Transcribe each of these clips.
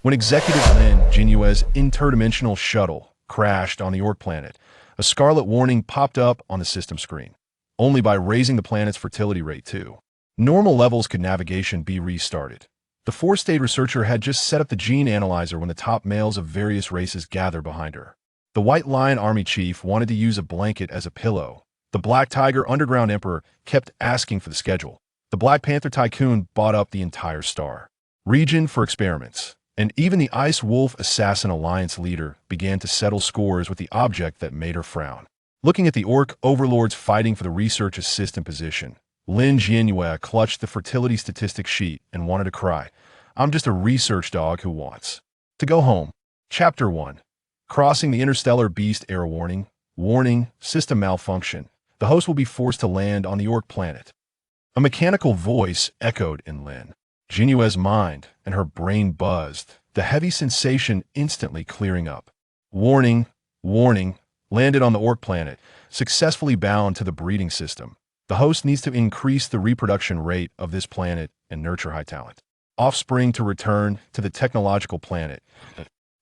When Executive Lin Jianyue's interdimensional shuttle crashed on the Orc planet, a scarlet warning popped up on the system screen. Only by raising the planet's fertility rate to normal levels could navigation be restarted. The four-state researcher had just set up the gene analyzer when the top males of various races gathered behind her. The White Lion Army chief wanted to use a blanket as a pillow. The Black Tiger Underground Emperor kept asking for the schedule. The Black Panther Tycoon bought up the entire star region for experiments. And even the Ice Wolf Assassin Alliance leader began to settle scores with the object that made her frown. Looking at the Orc overlords fighting for the research assistant position, Lin Jianyue clutched the fertility statistics sheet and wanted to cry. I'm just a research dog who wants to go home. Chapter 1. Crossing the Interstellar Beast Era Warning. Warning, system malfunction. The host will be forced to land on the Orc planet. A mechanical voice echoed in Lin Jianyue's mind, and her brain buzzed, the heavy sensation instantly clearing up. Warning, warning, landed on the Orc planet, successfully bound to the breeding system. The host needs to increase the reproduction rate of this planet and nurture high talent offspring to return to the technological planet.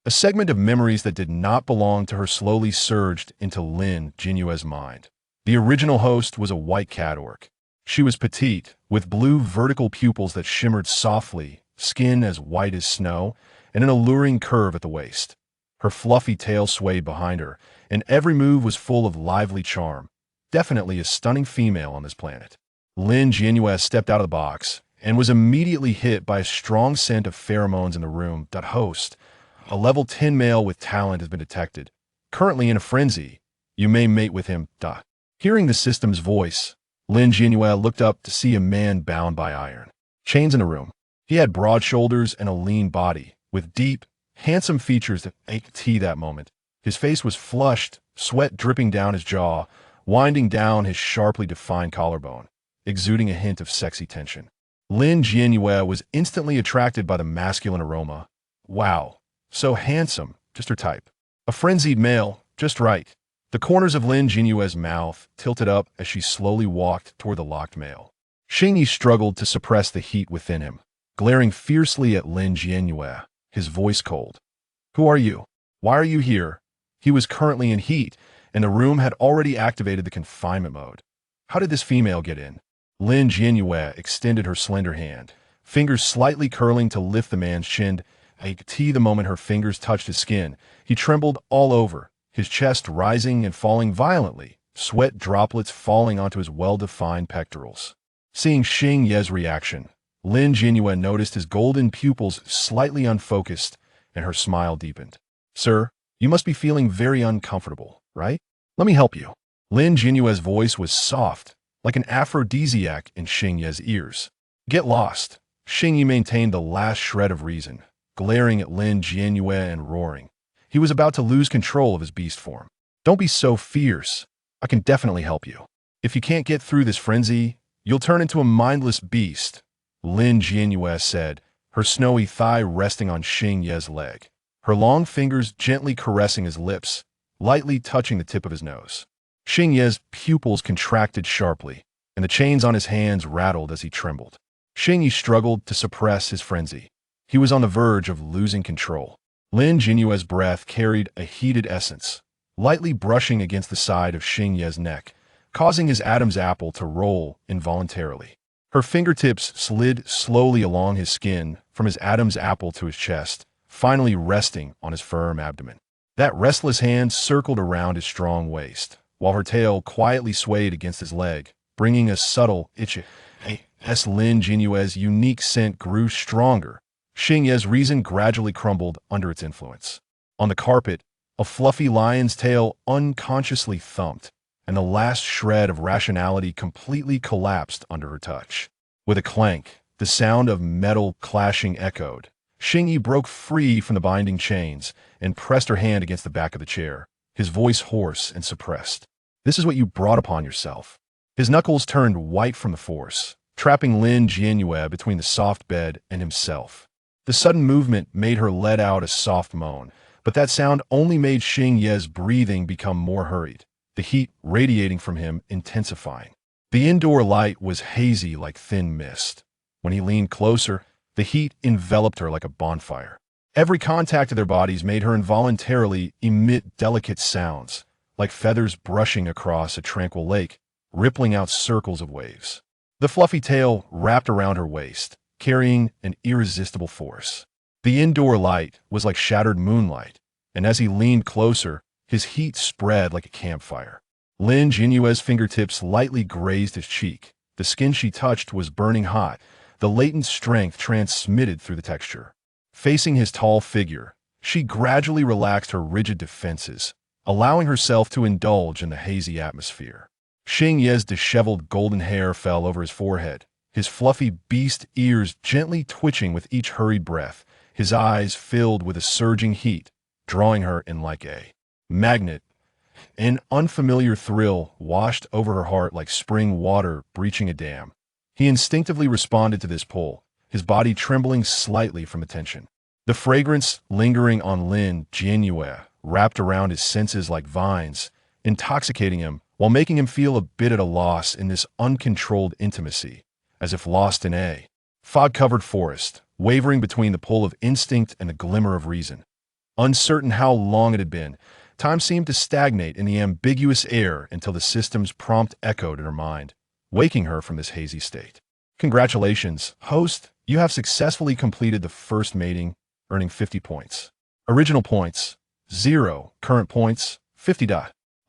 A segment of memories that did not belong to her slowly surged into Lin Jianyue's mind. The original host was a white cat orc. She was petite, with blue vertical pupils that shimmered softly, skin as white as snow, and an alluring curve at the waist. Her fluffy tail swayed behind her, and every move was full of lively charm. Definitely a stunning female on this planet. Lin Jianyue stepped out of the box and was immediately hit by a strong scent of pheromones in the room. Host, a level 10 male with talent has been detected. Currently in a frenzy. You may mate with him. Hearing the system's voice, Lin Jianyue looked up to see a man bound by iron chains in the room. He had broad shoulders and a lean body, with deep, handsome features that ached that moment. His face was flushed, sweat dripping down his jaw, winding down his sharply defined collarbone, exuding a hint of sexy tension. Lin Jianyue was instantly attracted by the masculine aroma. Wow, so handsome, just her type. A frenzied male, just right. The corners of Lin Jianyue's mouth tilted up as she slowly walked toward the locked male. Yueyue struggled to suppress the heat within him, glaring fiercely at Lin Jianyue, his voice cold. Who are you? Why are you here? He was currently in heat, and the room had already activated the confinement mode. How did this female get in? Lin Jianyue extended her slender hand, fingers slightly curling to lift the man's chin. The moment her fingers touched his skin, he trembled all over, his chest rising and falling violently, sweat droplets falling onto his well-defined pectorals. Seeing Yueye's reaction, Lin Jianyue noticed his golden pupils slightly unfocused, and her smile deepened. Sir, you must be feeling very uncomfortable, right? Let me help you. Lin Jianyue's voice was soft, like an aphrodisiac in Yueye's ears. Get lost. Yueyue maintained the last shred of reason, glaring at Lin Jianyue and roaring. He was about to lose control of his beast form. Don't be so fierce. I can definitely help you. If you can't get through this frenzy, you'll turn into a mindless beast, Lin Jianyue said, her snowy thigh resting on Yueye's leg, her long fingers gently caressing his lips, lightly touching the tip of his nose. Yueye's pupils contracted sharply, and the chains on his hands rattled as he trembled. Yueyue struggled to suppress his frenzy. He was on the verge of losing control. Lin Jianyue's breath carried a heated essence, lightly brushing against the side of Yueye's neck, causing his Adam's apple to roll involuntarily. Her fingertips slid slowly along his skin from his Adam's apple to his chest, finally resting on his firm abdomen. That restless hand circled around his strong waist, while her tail quietly swayed against his leg, bringing a subtle itch. As Lin Jianyue's unique scent grew stronger, Yueye's reason gradually crumbled under its influence. On the carpet, a fluffy lion's tail unconsciously thumped, and the last shred of rationality completely collapsed under her touch. With a clank, the sound of metal clashing echoed. Yueyue broke free from the binding chains and pressed her hand against the back of the chair, his voice hoarse and suppressed. This is what you brought upon yourself. His knuckles turned white from the force, trapping Lin Jianyue between the soft bed and himself. The sudden movement made her let out a soft moan, but that sound only made Yueye's breathing become more hurried, the heat radiating from him intensifying. The indoor light was hazy like thin mist. When he leaned closer, the heat enveloped her like a bonfire. Every contact of their bodies made her involuntarily emit delicate sounds, like feathers brushing across a tranquil lake, rippling out circles of waves. The fluffy tail wrapped around her waist, carrying an irresistible force. The indoor light was like shattered moonlight, and as he leaned closer, his heat spread like a campfire. Lin Jianyue's fingertips lightly grazed his cheek. The skin she touched was burning hot, the latent strength transmitted through the texture. Facing his tall figure, she gradually relaxed her rigid defenses, allowing herself to indulge in the hazy atmosphere. Yueye's disheveled golden hair fell over his forehead, his fluffy beast ears gently twitching with each hurried breath, his eyes filled with a surging heat, drawing her in like a magnet. An unfamiliar thrill washed over her heart like spring water breaching a dam. He instinctively responded to this pull, his body trembling slightly from the tension. The fragrance lingering on Lin Jianyue wrapped around his senses like vines, intoxicating him while making him feel a bit at a loss in this uncontrolled intimacy, as if lost in a fog-covered forest, wavering between the pull of instinct and the glimmer of reason. Uncertain how long it had been, time seemed to stagnate in the ambiguous air until the system's prompt echoed in her mind, waking her from this hazy state. Congratulations, host, you have successfully completed the first mating, earning 50 points. Original points, 0. Current points, 50.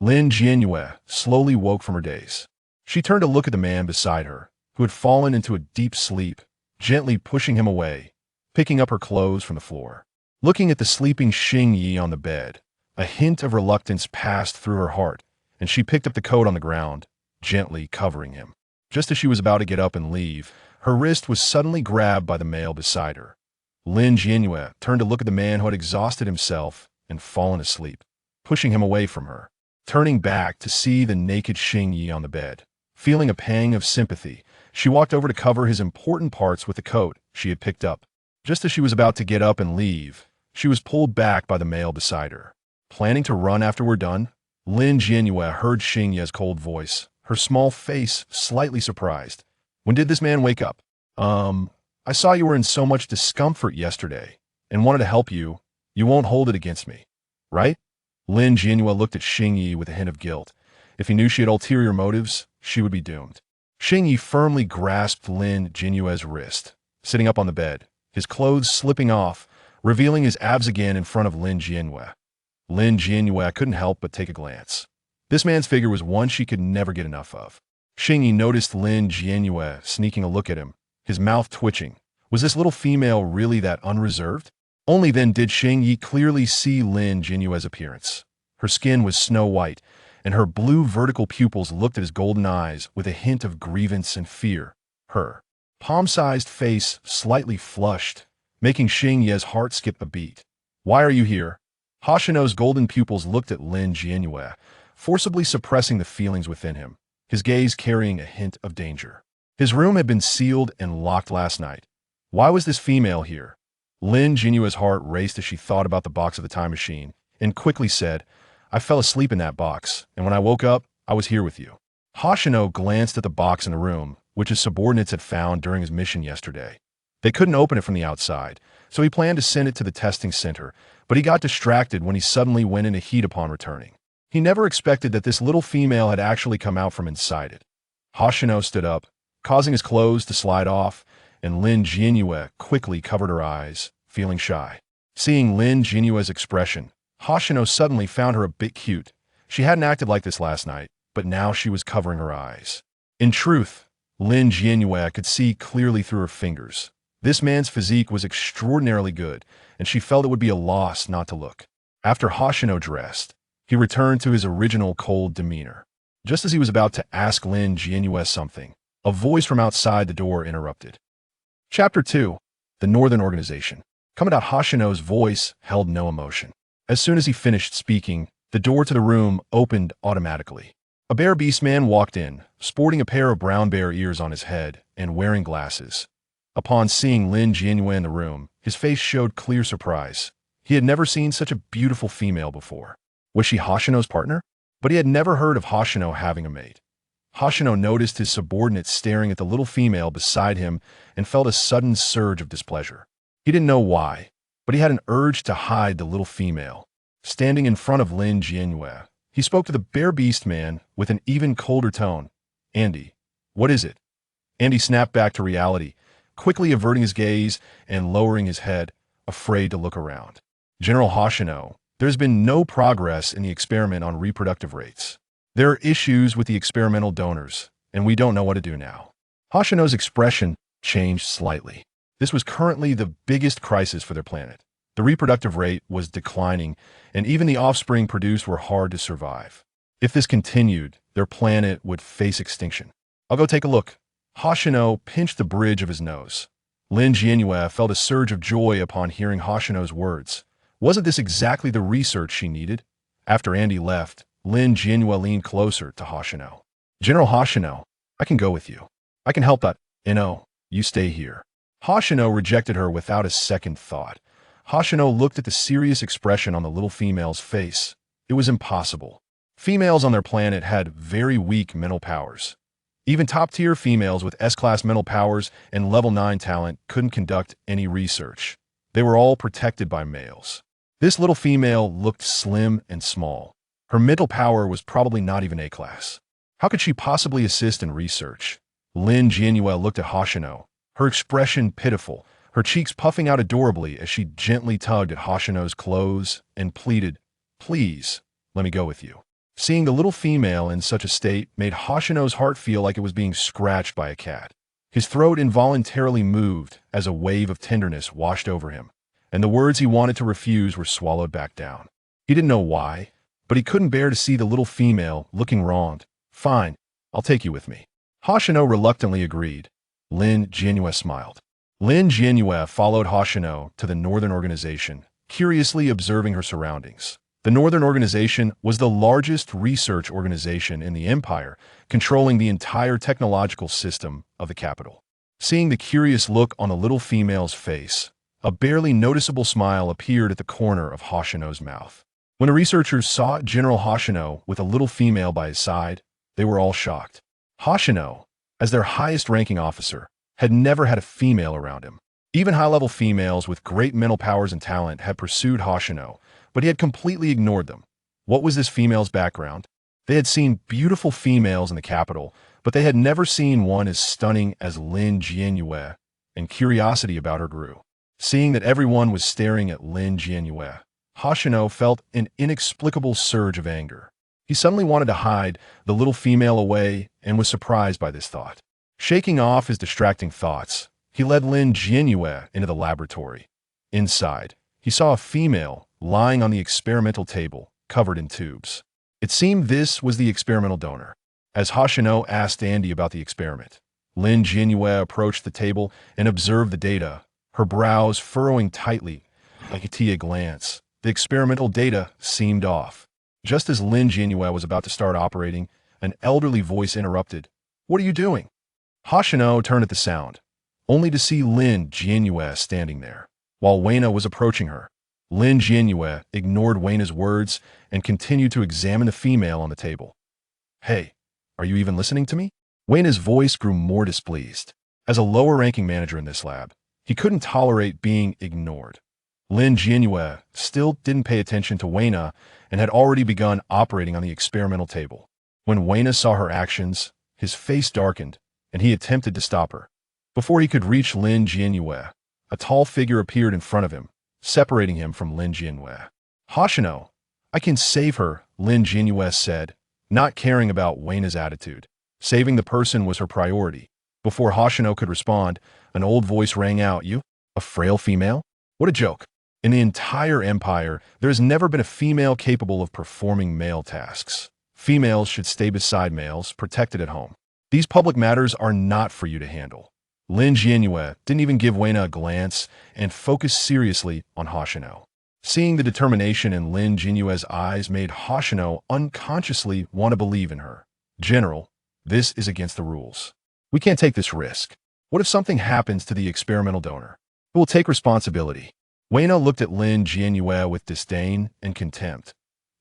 Lin Jianyue slowly woke from her daze. She turned to look at the man beside her, who had fallen into a deep sleep, gently pushing him away, picking up her clothes from the floor. Looking at the sleeping Yueyue on the bed, a hint of reluctance passed through her heart, and she picked up the coat on the ground, gently covering him. Just as she was about to get up and leave, her wrist was suddenly grabbed by the male beside her. Lin Jianyue turned to look at the man who had exhausted himself and fallen asleep, pushing him away from her. Turning back to see the naked Yueyue on the bed, feeling a pang of sympathy, she walked over to cover his important parts with the coat she had picked up. Just as she was about to get up and leave, she was pulled back by the male beside her. Planning to run after we're done? Lin Jianyue heard Yueye's cold voice, her small face slightly surprised. When did this man wake up? I saw you were in so much discomfort yesterday and wanted to help you. You won't hold it against me, right? Lin Jianyue looked at Yueyue with a hint of guilt. If he knew she had ulterior motives, she would be doomed. Yueyue firmly grasped Lin Jianyue's wrist, sitting up on the bed, his clothes slipping off, revealing his abs again in front of Lin Jianyue. Lin Jianyue couldn't help but take a glance. This man's figure was one she could never get enough of. Yueyue noticed Lin Jianyue sneaking a look at him, his mouth twitching. Was this little female really that unreserved? Only then did Yueyue clearly see Lin Jianyue's appearance. Her skin was snow white, and her blue vertical pupils looked at his golden eyes with a hint of grievance and fear. Her palm-sized face slightly flushed, making Yueye's heart skip a beat. Why are you here? Hoshino's golden pupils looked at Lin Jianyue, forcibly suppressing the feelings within him, his gaze carrying a hint of danger. His room had been sealed and locked last night. Why was this female here? Lin Jianyue's heart raced as she thought about the box of the time machine, and quickly said, I fell asleep in that box, and when I woke up, I was here with you. Hoshino glanced at the box in the room, which his subordinates had found during his mission yesterday. They couldn't open it from the outside, so he planned to send it to the testing center, but he got distracted when he suddenly went into heat upon returning. He never expected that this little female had actually come out from inside it. Hoshino stood up, causing his clothes to slide off, and Lin Jianyue quickly covered her eyes, feeling shy. Seeing Lin Jianyue's expression, Hoshino suddenly found her a bit cute. She hadn't acted like this last night, but now she was covering her eyes. In truth, Lin Jianyue could see clearly through her fingers. This man's physique was extraordinarily good, and she felt it would be a loss not to look. After Hoshino dressed, he returned to his original cold demeanor. Just as he was about to ask Lin Jianyue something, a voice from outside the door interrupted. Chapter 2. The Northern Organization. Commandant Hoshino's voice held no emotion. As soon as he finished speaking, the door to the room opened automatically. A bear beastman walked in, sporting a pair of brown bear ears on his head and wearing glasses. Upon seeing Lin Jianyue in the room, his face showed clear surprise. He had never seen such a beautiful female before. Was she Hoshino's partner? But he had never heard of Hoshino having a mate. Hoshino noticed his subordinate staring at the little female beside him and felt a sudden surge of displeasure. He didn't know why, but he had an urge to hide the little female. Standing in front of Lin Jianyue, he spoke to the bare beast man with an even colder tone. "Andy, what is it?" Andy snapped back to reality, quickly averting his gaze and lowering his head, afraid to look around. "General Hoshino, there's been no progress in the experiment on reproductive rates. There are issues with the experimental donors, and we don't know what to do now." Hoshino's expression changed slightly. This was currently the biggest crisis for their planet. The reproductive rate was declining, and even the offspring produced were hard to survive. If this continued, their planet would face extinction. "I'll go take a look." Hoshino pinched the bridge of his nose. Lin Jianyue felt a surge of joy upon hearing Hoshino's words. Wasn't this exactly the research she needed? After Andy left, Lin Jianyue leaned closer to Hoshino. "General Hoshino, I can go with you. I can help that. You stay here." Hoshino rejected her without a second thought. Hoshino looked at the serious expression on the little female's face. It was impossible. Females on their planet had very weak mental powers. Even top-tier females with S-class mental powers and level 9 talent couldn't conduct any research. They were all protected by males. This little female looked slim and small. Her mental power was probably not even A-class. How could she possibly assist in research? Lin Jianyue looked at Hoshino, her expression pitiful, her cheeks puffing out adorably as she gently tugged at Hoshino's clothes and pleaded, "Please, let me go with you." Seeing the little female in such a state made Hoshino's heart feel like it was being scratched by a cat. His throat involuntarily moved as a wave of tenderness washed over him, and the words he wanted to refuse were swallowed back down. He didn't know why, but he couldn't bear to see the little female looking wronged. "Fine, I'll take you with me." Hoshino reluctantly agreed. Lin Jianyue smiled. Lin Jianyue followed Hoshino to the Northern Organization, curiously observing her surroundings. The Northern Organization was the largest research organization in the Empire, controlling the entire technological system of the capital. Seeing the curious look on the little female's face, a barely noticeable smile appeared at the corner of Hoshino's mouth. When the researchers saw General Hoshino with a little female by his side, they were all shocked. Hoshino, as their highest-ranking officer, had never had a female around him. Even high-level females with great mental powers and talent had pursued Hoshino, but he had completely ignored them. What was this female's background? They had seen beautiful females in the capital, but they had never seen one as stunning as Lin Jianyue, and curiosity about her grew. Seeing that everyone was staring at Lin Jianyue, Hoshino felt an inexplicable surge of anger. He suddenly wanted to hide the little female away and was surprised by this thought. Shaking off his distracting thoughts, he led Lin Jianyue into the laboratory. Inside, he saw a female lying on the experimental table, covered in tubes. It seemed this was the experimental donor. As Hoshino asked Andy about the experiment, Lin Jianyue approached the table and observed the data, her brows furrowing tightly like a tea glance. The experimental data seemed off. Just as Lin Jianyue was about to start operating, an elderly voice interrupted. "What are you doing?" Hoshino turned at the sound, only to see Lin Jianyue standing there. While Yueyue was approaching her, Lin Jianyue ignored Yueye's words and continued to examine the female on the table. "Hey, are you even listening to me?" Yueye's voice grew more displeased. As a lower-ranking manager in this lab, he couldn't tolerate being ignored. Lin Jianyue still didn't pay attention to Yueyue and had already begun operating on the experimental table. When Yueyue saw her actions, his face darkened, and he attempted to stop her. Before he could reach Lin Jianyue, a tall figure appeared in front of him, separating him from Lin Jianyue. "Hoshino, I can save her," Lin Jianyue said, not caring about Yueye's attitude. Saving the person was her priority. Before Hoshino could respond, an old voice rang out, "You? A frail female? What a joke. In the entire empire, there has never been a female capable of performing male tasks. Females should stay beside males, protected at home. These public matters are not for you to handle." Lin Jianyue didn't even give Yueyue a glance and focused seriously on Hoshino. Seeing the determination in Lin Jianyue's eyes made Hoshino unconsciously want to believe in her. "General, this is against the rules. We can't take this risk. What if something happens to the experimental donor? Who will take responsibility?" Yueyue looked at Lin Jianyue with disdain and contempt.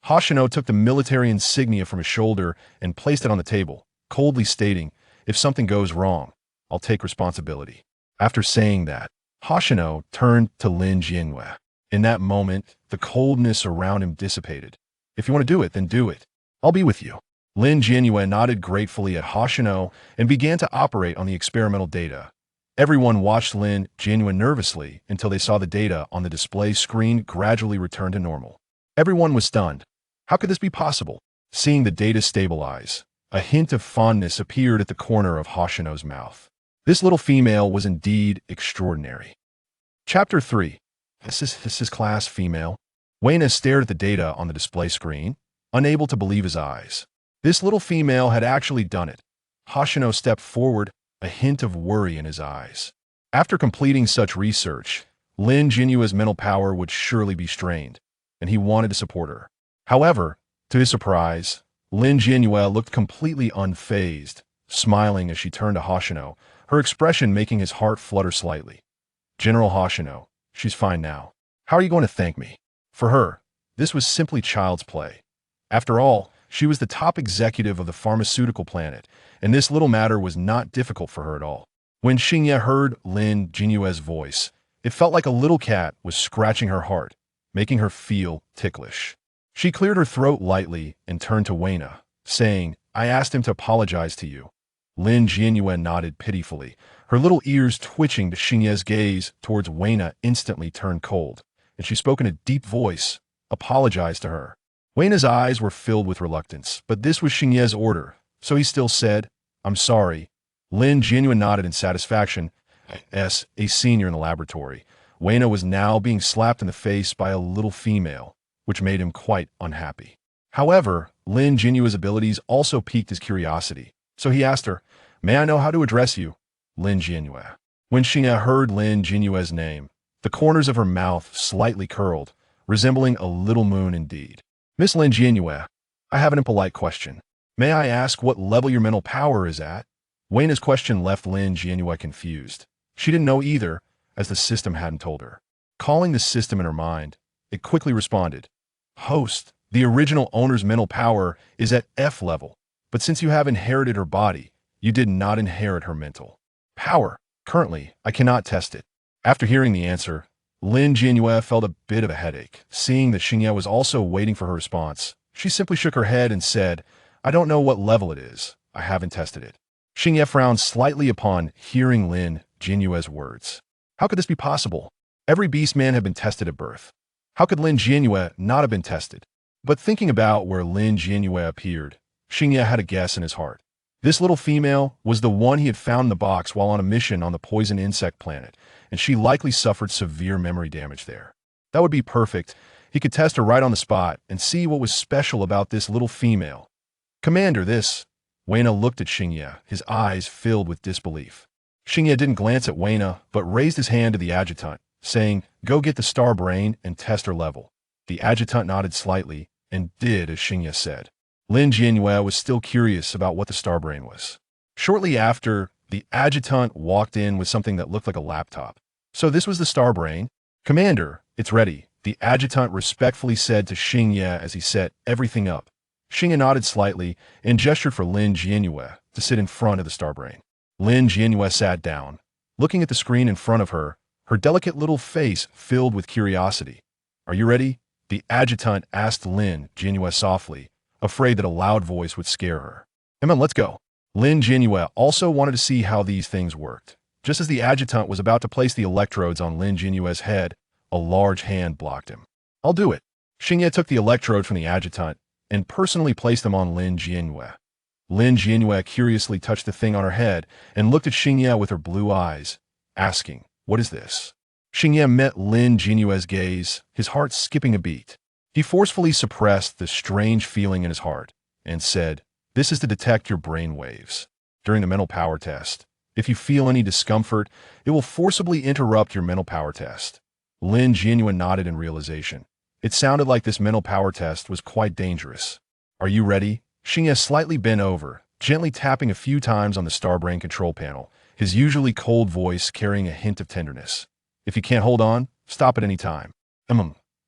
Hoshino took the military insignia from his shoulder and placed it on the table, coldly stating, "If something goes wrong, I'll take responsibility." After saying that, Hoshino turned to Lin Jianyue. In that moment, the coldness around him dissipated. If you want to do it, then do it. I'll be with you. Lin Jianyue nodded gratefully at Hoshino and began to operate on the experimental data. Everyone watched Lin Jianyue nervously until they saw the data on the display screen gradually return to normal. Everyone was stunned. How could this be possible? Seeing the data stabilize, a hint of fondness appeared at the corner of Hoshino's mouth. This little female was indeed extraordinary. Chapter 3. This is class female. Yueyue stared at the data on the display screen, unable to believe his eyes. This little female had actually done it. Hoshino stepped forward, a hint of worry in his eyes. After completing such research, Lin Jianyue's mental power would surely be strained, and he wanted to support her. However, to his surprise, Lin Jianyue looked completely unfazed, smiling as she turned to Hoshino, her expression making his heart flutter slightly. General Hoshino, she's fine now. How are you going to thank me? For her, this was simply child's play. After all, she was the top executive of the pharmaceutical planet, and this little matter was not difficult for her at all. When Xingye heard Lin Jianyue's voice, it felt like a little cat was scratching her heart, making her feel ticklish. She cleared her throat lightly and turned to Yueyue, saying, I asked him to apologize to you. Lin Jianyue nodded pitifully, her little ears twitching to Xingye's gaze towards Yueyue instantly turned cold, and she spoke in a deep voice, apologized to her. Yueye's eyes were filled with reluctance, but this was Xingye's order, so he still said, I'm sorry. Lin Jianyue nodded in satisfaction. As a senior in the laboratory, Yueyue was now being slapped in the face by a little female, which made him quite unhappy. However, Lin Jianyue's abilities also piqued his curiosity, so he asked her, May I know how to address you? Lin Jianyue. When Xingye heard Lin Jianyue's name, the corners of her mouth slightly curled, resembling a little moon indeed. Miss Lin Jianyue, I have an impolite question. May I ask what level your mental power is at? Yueye's question left Lin Jianyue confused. She didn't know either, as the system hadn't told her. Calling the system in her mind, it quickly responded, Host, the original owner's mental power is at F level, but since you have inherited her body, you did not inherit her mental power. Currently, I cannot test it. After hearing the answer, Lin Jianyue felt a bit of a headache. Seeing that Xingye was also waiting for her response, she simply shook her head and said, I don't know what level it is. I haven't tested it. Xingye frowned slightly upon hearing Lin Jianyue's words. How could this be possible? Every beastman had been tested at birth. How could Lin Jianyue not have been tested? But thinking about where Lin Jianyue appeared, Xingye had a guess in his heart. This little female was the one he had found in the box while on a mission on the poison insect planet, and she likely suffered severe memory damage there. That would be perfect. He could test her right on the spot and see what was special about this little female. Commander, this... Yueyue looked at Xingye, his eyes filled with disbelief. Xingye didn't glance at Yueyue, but raised his hand to the adjutant, saying, Go get the star brain and test her level. The adjutant nodded slightly and did as Xingye said. Lin Jianyue was still curious about what the star brain was. Shortly after, the adjutant walked in with something that looked like a laptop. So this was the star brain? Commander, it's ready, the adjutant respectfully said to Xingye as he set everything up. Xingye nodded slightly and gestured for Lin Jianyue to sit in front of the star brain. Lin Jianyue sat down, looking at the screen in front of her, her delicate little face filled with curiosity. Are you ready? The adjutant asked Lin Jianyue softly, afraid that a loud voice would scare her. Come on, let's go. Lin Jianyue also wanted to see how these things worked. Just as the adjutant was about to place the electrodes on Lin Jianyue's head, a large hand blocked him. I'll do it. Xingye took the electrode from the adjutant and personally placed them on Lin Jianyue. Lin Jianyue curiously touched the thing on her head and looked at Xingye with her blue eyes, asking, What is this? Xingye met Lin Jianyue's gaze, his heart skipping a beat. He forcefully suppressed the strange feeling in his heart and said, This is to detect your brain waves. During the mental power test, if you feel any discomfort, it will forcibly interrupt your mental power test. Lin Jianyue nodded in realization. It sounded like this mental power test was quite dangerous. Are you ready? Xingye slightly bent over, gently tapping a few times on the Starbrain control panel, his usually cold voice carrying a hint of tenderness. If you can't hold on, stop at any time.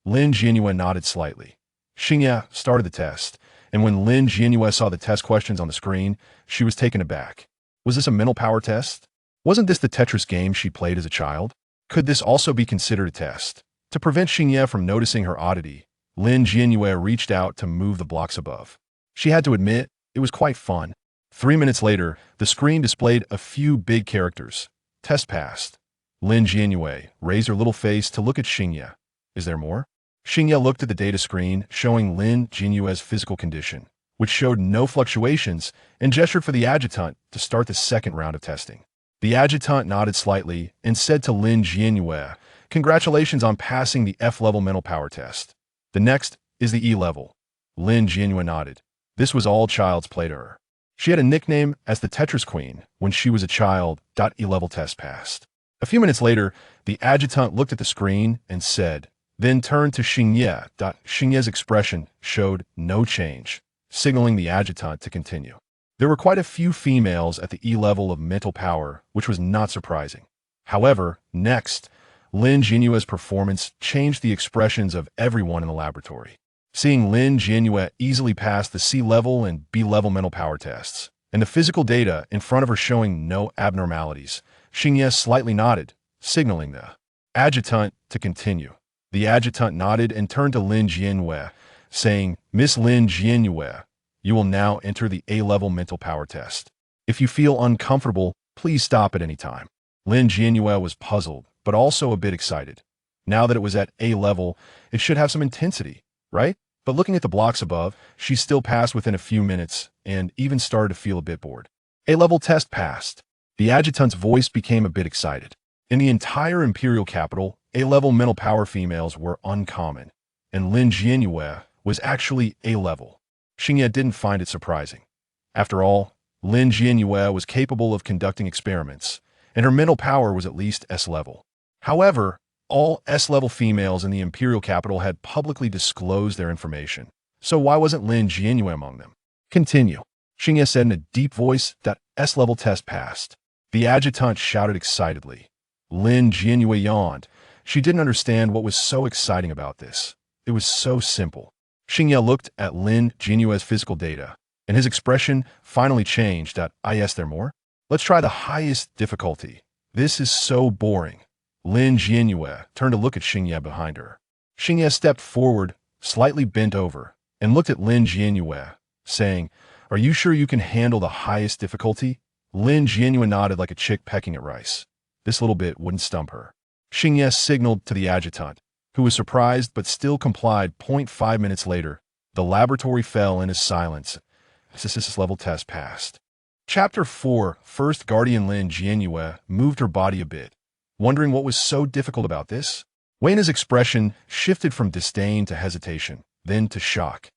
Lin Jianyue nodded slightly. Xingye started the test, and when Lin Jianyue saw the test questions on the screen, she was taken aback. Was this a mental power test? Wasn't this the Tetris game she played as a child? Could this also be considered a test? To prevent Xingye from noticing her oddity, Lin Jianyue reached out to move the blocks above. She had to admit, it was quite fun. 3 minutes later, the screen displayed a few big characters. Test passed. Lin Jianyue raised her little face to look at Xingye. Is there more? Xingye looked at the data screen showing Lin Jianyue's physical condition, which showed no fluctuations, and gestured for the adjutant to start the second round of testing. The adjutant nodded slightly and said to Lin Jianyue, "Congratulations on passing the F-level mental power test. The next is the E-level." Lin Jianyue nodded. This was all child's play to her. She had a nickname as the Tetris Queen when she was a child. E-level test passed. A few minutes later, the adjutant looked at the screen and said, then turned to Xingye. Xingye's expression showed no change, signaling the adjutant to continue. There were quite a few females at the E-level of mental power, which was not surprising. However, next, Lin Jianyue's performance changed the expressions of everyone in the laboratory. Seeing Lin Jianyue easily pass the C-level and B-level mental power tests, and the physical data in front of her showing no abnormalities, Xingye slightly nodded, signaling the adjutant to continue. The adjutant nodded and turned to Lin Jianyue, saying, "Miss Lin Jianyue, you will now enter the A-level mental power test. If you feel uncomfortable, please stop at any time." Lin Jianyue was puzzled, but also a bit excited. Now that it was at A-level, it should have some intensity, right? But looking at the blocks above, she still passed within a few minutes and even started to feel a bit bored. A-level test passed. The adjutant's voice became a bit excited. In the entire imperial capital, A-level mental power females were uncommon, and Lin Jianyue was actually A-level. Xingye didn't find it surprising. After all, Lin Jianyue was capable of conducting experiments, and her mental power was at least S-level. However, all S-level females in the imperial capital had publicly disclosed their information, so why wasn't Lin Jianyue among them? Continue. Xingye said in a deep voice that S-level test passed. The adjutant shouted excitedly. Lin Jianyue yawned. She didn't understand what was so exciting about this. It was so simple. Xingye looked at Lin Jianyue's physical data, and his expression finally changed. Yes, there more? Let's try the highest difficulty. This is so boring. Lin Jianyue turned to look at Xingye behind her. Xingye stepped forward, slightly bent over, and looked at Lin Jianyue, saying, "Are you sure you can handle the highest difficulty?" Lin Jianyue nodded like a chick pecking at rice. This little bit wouldn't stump her. Xingye signaled to the adjutant, who was surprised but still complied. 0.5 minutes later, the laboratory fell into silence. This level test passed. Chapter 4. First Guardian. Lin Jianyue moved her body a bit, wondering what was so difficult about this. Yueye's expression shifted from disdain to hesitation, then to shock,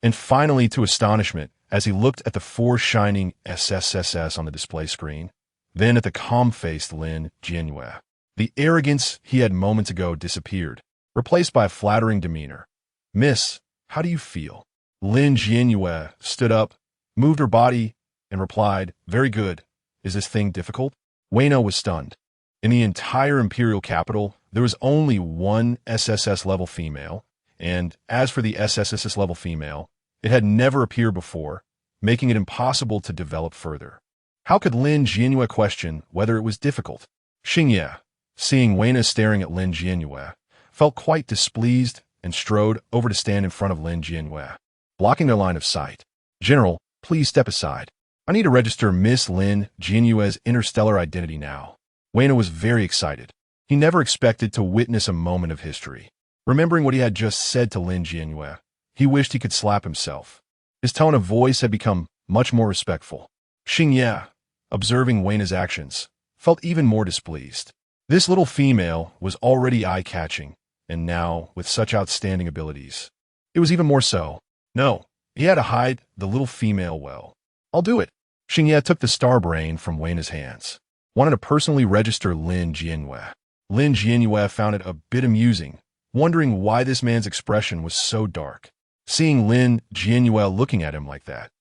and finally to astonishment as he looked at the 4 shining SSSS on the display screen, then at the calm-faced Lin Jianyue. The arrogance he had moments ago disappeared, replaced by a flattering demeanor. "Miss, how do you feel?" Lin Jianyue stood up, moved her body, and replied, "Very good. Is this thing difficult?" Yueyue was stunned. In the entire imperial capital, there was only one SSS-level female, and as for the SSS-level female, it had never appeared before, making it impossible to develop further. How could Lin Jianyue question whether it was difficult? Xingye, seeing Yueyue staring at Lin Jianyue, felt quite displeased and strode over to stand in front of Lin Jianyue, blocking their line of sight. "General, please step aside. I need to register Miss Lin Jianyue's interstellar identity now." Yueyue was very excited. He never expected to witness a moment of history. Remembering what he had just said to Lin Jianyue, he wished he could slap himself. His tone of voice had become much more respectful. Xingye, observing Yueye's actions, felt even more displeased. This little female was already eye-catching, and now, with such outstanding abilities, it was even more so. No, he had to hide the little female well. "I'll do it." Xingye took the star brain from Yueye's hands, wanted to personally register Lin Jianyue. Lin Jianyue found it a bit amusing, wondering why this man's expression was so dark. Seeing Lin Jianyue looking at him like that,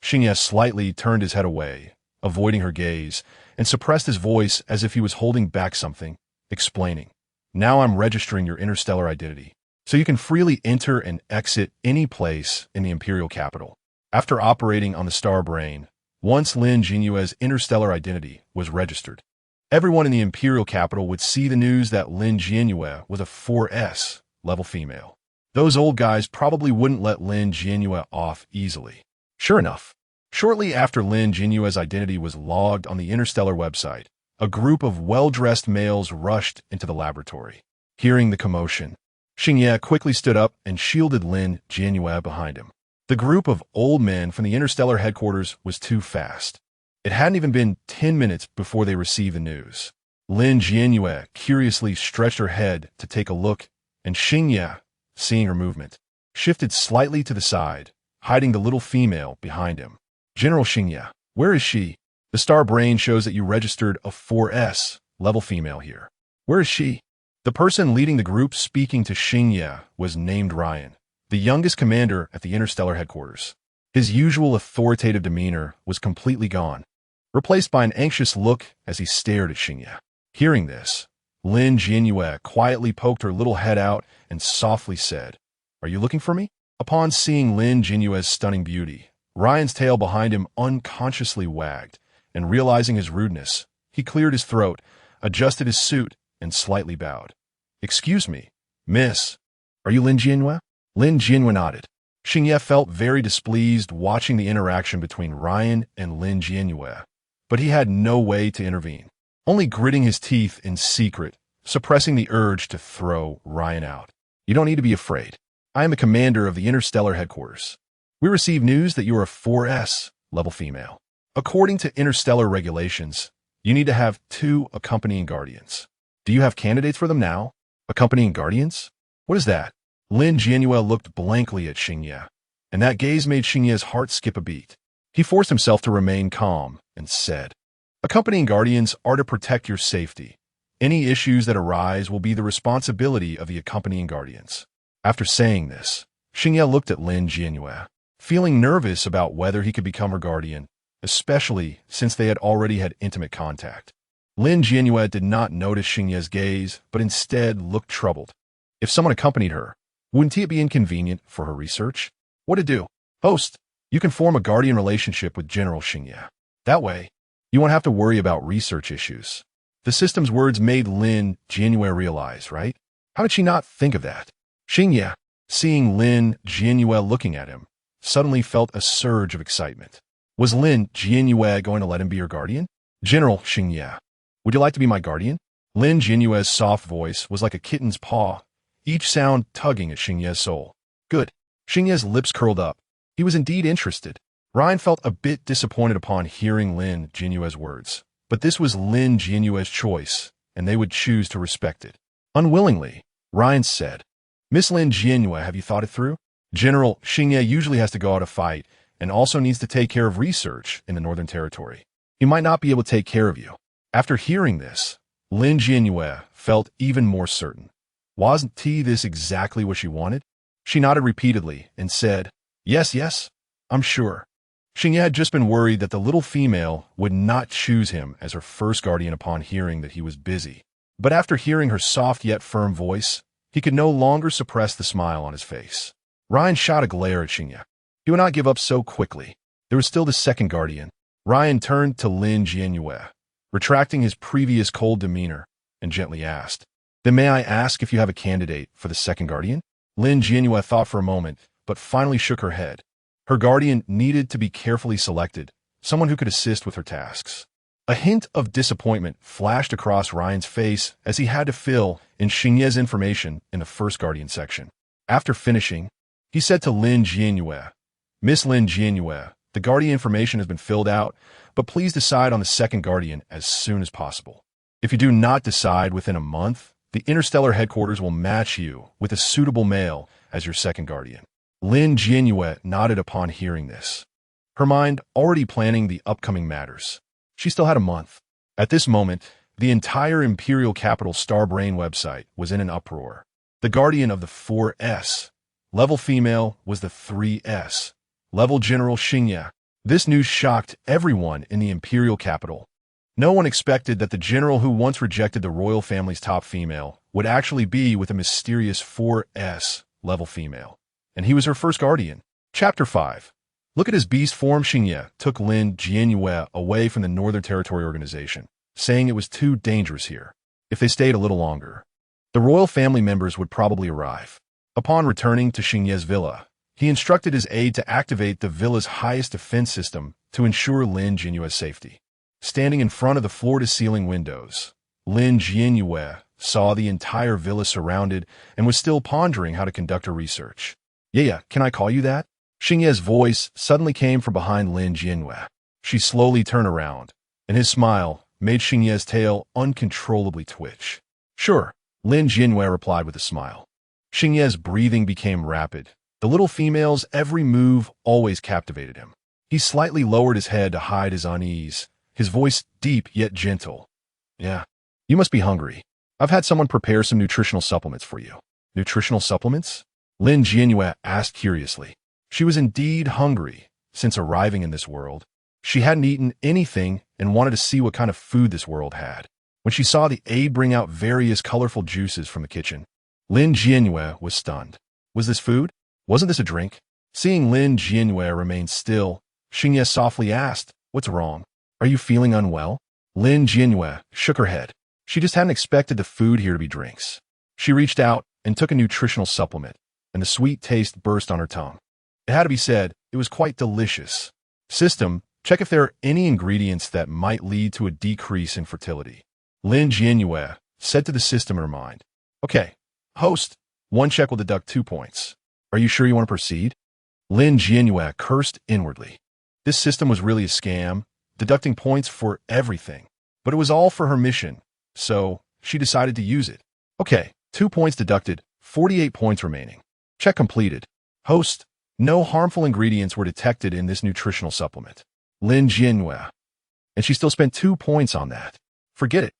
Xingye slightly turned his head away, avoiding her gaze, and suppressed his voice as if he was holding back something, explaining, "Now I'm registering your interstellar identity, so you can freely enter and exit any place in the imperial capital." After operating on the star brain, once Lin Jianyue's interstellar identity was registered, Everyone in the imperial capital would see the news that Lin Jianyue was a 4S level female. Those old guys probably wouldn't let Lin Jianyue off easily. Sure enough, shortly after Lin Jianyue's identity was logged on the Interstellar website, a group of well-dressed males rushed into the laboratory. Hearing the commotion, Yueyue quickly stood up and shielded Lin Jianyue behind him. The group of old men from the Interstellar headquarters was too fast. It hadn't even been 10 minutes before they received the news. Lin Jianyue curiously stretched her head to take a look, and Yueyue, seeing her movement, shifted slightly to the side, hiding the little female behind him. General Yueyue, where is she? The star brain shows that you registered a 4S level female here. Where is she? The person leading the group speaking to Yueyue was named Ryan, the youngest commander at the Interstellar headquarters. His usual authoritative demeanor was completely gone, replaced by an anxious look as he stared at Yueyue. Hearing this, Lin Jianyue quietly poked her little head out and softly said, "Are you looking for me?" Upon seeing Lin Jianyue's stunning beauty, Ryan's tail behind him unconsciously wagged, and realizing his rudeness, he cleared his throat, adjusted his suit, and slightly bowed. "Excuse me, miss. Are you Lin Jianyue?" Lin Jianyue nodded. Yueyue felt very displeased watching the interaction between Ryan and Lin Jianyue, but he had no way to intervene, only gritting his teeth in secret, suppressing the urge to throw Ryan out. "You don't need to be afraid. I am the commander of the Interstellar headquarters. We received news that you are a 4S level female. According to Interstellar regulations, you need to have 2 accompanying guardians. Do you have candidates for them now? Accompanying guardians? What is that?" Lin Jianyue looked blankly at Yueyue, and that gaze made Yueyue's heart skip a beat. He forced himself to remain calm and said, "Accompanying guardians are to protect your safety. Any issues that arise will be the responsibility of the accompanying guardians." After saying this, Yueyue looked at Lin Jianyue, feeling nervous about whether he could become her guardian, especially since they had already had intimate contact. Lin Jianyue did not notice Yueyue's gaze, but instead looked troubled. If someone accompanied her, wouldn't it be inconvenient for her research? What to do? "Host, you can form a guardian relationship with General Yueyue. That way, you won't have to worry about research issues." The system's words made Lin Jianyue realize, right? How did she not think of that? Yueyue, seeing Lin Jianyue looking at him, suddenly felt a surge of excitement. Was Lin Jianyue going to let him be her guardian? "General Yueyue, would you like to be my guardian?" Lin Jianyue's soft voice was like a kitten's paw, each sound tugging at Yueyue's soul. Good. Yueyue's lips curled up. He was indeed interested. Ryan felt a bit disappointed upon hearing Lin Jianyue's words, but this was Lin Jianyue's choice, and they would choose to respect it. Unwillingly, Ryan said, "Miss Lin Jianyue, have you thought it through? General Yueyue usually has to go out to fight and also needs to take care of research in the Northern Territory. He might not be able to take care of you." After hearing this, Lin Jianyue felt even more certain. Wasn't this exactly what she wanted? She nodded repeatedly and said, Yes, I'm sure." Yueyue had just been worried that the little female would not choose him as her first guardian upon hearing that he was busy. But after hearing her soft yet firm voice, he could no longer suppress the smile on his face. Ryan shot a glare at Yueyue. He would not give up so quickly. There was still the second guardian. Ryan turned to Lin Jianyue, retracting his previous cold demeanor, and gently asked, "Then may I ask if you have a candidate for the second guardian?" Lin Jianyue thought for a moment, but finally shook her head. Her guardian needed to be carefully selected, someone who could assist with her tasks. A hint of disappointment flashed across Ryan's face as he had to fill in Yueyue's information in the first guardian section. After finishing, he said to Lin Jianyue, "Miss Lin Jianyue, the guardian information has been filled out, but please decide on the second guardian as soon as possible. If you do not decide within a month, the Interstellar headquarters will match you with a suitable male as your second guardian." Lin Jianyue nodded upon hearing this, her mind already planning the upcoming matters. She still had a month. At this moment, the entire Imperial Capital Starbrain website was in an uproar. The guardian of the 4S level female was the 3S level General Yueyue. This news shocked everyone in the Imperial Capital. No one expected that the general who once rejected the royal family's top female would actually be with a mysterious 4S level female. And he was her first guardian. Chapter 5. Look at his beast form. Yueyue took Lin Jianyue away from the Northern Territory organization, saying it was too dangerous here. If they stayed a little longer, the royal family members would probably arrive. Upon returning to Xingye's villa, he instructed his aide to activate the villa's highest defense system to ensure Lin Jianyue's safety. Standing in front of the floor-to-ceiling windows, Lin Jianyue saw the entire villa surrounded and was still pondering how to conduct her research. Yeah, can I call you that? Xingye's voice suddenly came from behind Lin Jianyue. She slowly turned around, and his smile made Xingye's tail uncontrollably twitch. Sure, Lin Jianyue replied with a smile. Xingye's breathing became rapid. The little female's every move always captivated him. He slightly lowered his head to hide his unease, his voice deep yet gentle. Yeah, you must be hungry. I've had someone prepare some nutritional supplements for you. Nutritional supplements? Lin Jianyue asked curiously. She was indeed hungry. Since arriving in this world, she hadn't eaten anything and wanted to see what kind of food this world had. When she saw the aide bring out various colorful juices from the kitchen, Lin Jianyue was stunned. Was this food? Wasn't this a drink? Seeing Lin Jianyue remain still, Xingye softly asked, "What's wrong? Are you feeling unwell?" Lin Jianyue shook her head. She just hadn't expected the food here to be drinks. She reached out and took a nutritional supplement, and the sweet taste burst on her tongue. It had to be said, it was quite delicious. System, check if there are any ingredients that might lead to a decrease in fertility. Lin Jianyue said to the system in her mind. Okay, host, one check will deduct 2 points. Are you sure you want to proceed? Lin Jianyue cursed inwardly. This system was really a scam, deducting points for everything. But it was all for her mission, so she decided to use it. Okay, 2 points deducted, 48 points remaining. Check completed. Host, no harmful ingredients were detected in this nutritional supplement. Lin Jianyue. And she still spent 2 points on that. Forget it.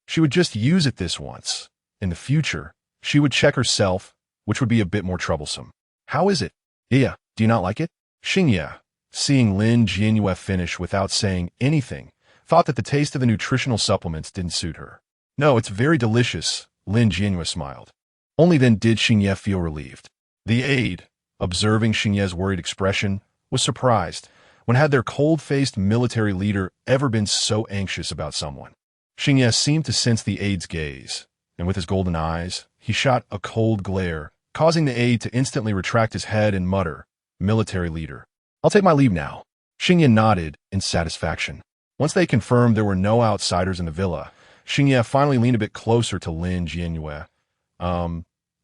She would just use it this once. In the future, she would check herself, which would be a bit more troublesome. How is it? Yeah, do you not like it? Xingye, seeing Lin Jianyue finish without saying anything, thought that the taste of the nutritional supplements didn't suit her. No, it's very delicious, Lin Jianyue smiled. Only then did Xingye feel relieved. The aide, observing Xingye's worried expression, was surprised. When had their cold-faced military leader ever been so anxious about someone? Xingye seemed to sense the aide's gaze, and with his golden eyes, he shot a cold glare, causing the aide to instantly retract his head and mutter, "Military leader. I'll take my leave now." Xingye nodded in satisfaction. Once they confirmed there were no outsiders in the villa, Xingye finally leaned a bit closer to Lin Jianyue.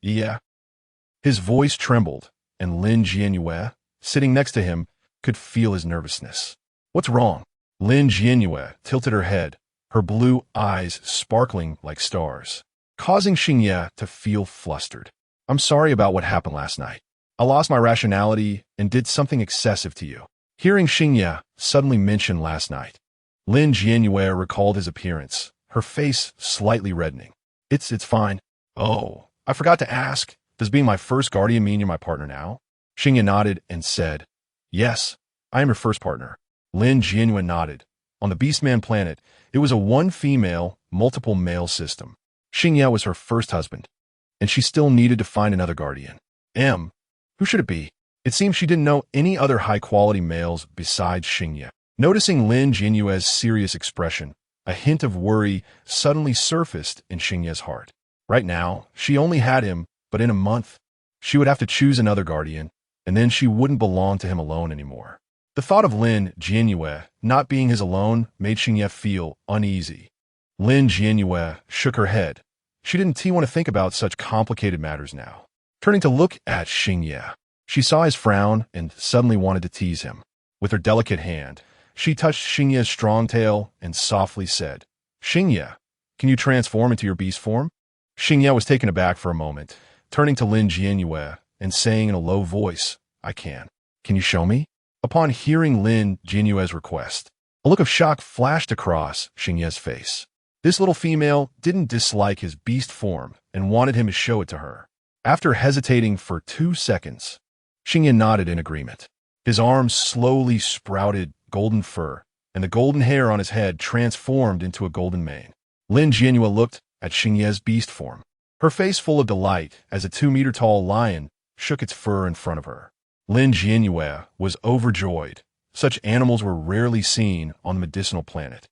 Yeah. His voice trembled, and Lin Jianyue, sitting next to him, could feel his nervousness. What's wrong? Lin Jianyue tilted her head, her blue eyes sparkling like stars, causing Xingye to feel flustered. I'm sorry about what happened last night. I lost my rationality and did something excessive to you. Hearing Xingye suddenly mention last night, Lin Jianyue recalled his appearance, her face slightly reddening. It's fine. Oh, I forgot to ask. Does being my first guardian mean you're my partner now? Xingye nodded and said, Yes, I am your first partner. Lin Jianyue nodded. On the beastman planet, it was a one-female, multiple-male system. Xingye was her first husband, and she still needed to find another guardian. Who should it be? It seems she didn't know any other high-quality males besides Xingye. Noticing Lin Jianyue's serious expression, a hint of worry suddenly surfaced in Xingye's heart. Right now, she only had him, but in a month, she would have to choose another guardian, and then she wouldn't belong to him alone anymore. The thought of Lin Jianyue not being his alone made Xingye feel uneasy. Lin Jianyue shook her head. She didn't want to think about such complicated matters now. Turning to look at Xingye, she saw his frown and suddenly wanted to tease him. With her delicate hand, she touched Xingye's strong tail and softly said, Xingye, can you transform into your beast form? Xingye was taken aback for a moment, turning to Lin Jianyue and saying in a low voice, I can. Can you show me? Upon hearing Lin Jianyue's request, a look of shock flashed across Xingye's face. This little female didn't dislike his beast form and wanted him to show it to her. After hesitating for 2 seconds, Xingye nodded in agreement. His arms slowly sprouted golden fur, and the golden hair on his head transformed into a golden mane. Lin Jianyue looked at Xingye's beast form, her face full of delight as a 2-meter-tall lion shook its fur in front of her. Lin Jianyue was overjoyed. Such animals were rarely seen on the medicinal planet.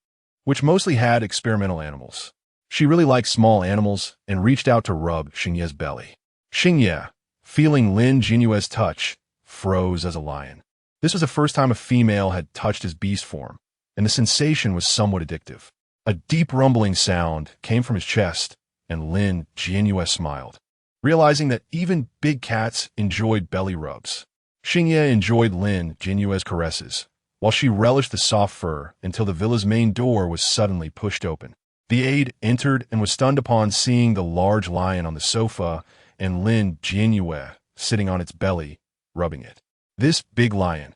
which mostly had experimental animals. She really liked small animals and reached out to rub Xingye's belly. Xingye, feeling Lin Jianyue's touch, froze as a lion. This was the first time a female had touched his beast form, and the sensation was somewhat addictive. A deep rumbling sound came from his chest, and Lin Jianyue smiled, realizing that even big cats enjoyed belly rubs. Xingye enjoyed Lin Jianyue's caresses, while she relished the soft fur until the villa's main door was suddenly pushed open. The aide entered and was stunned upon seeing the large lion on the sofa and Lin Jianyue sitting on its belly, rubbing it. This big lion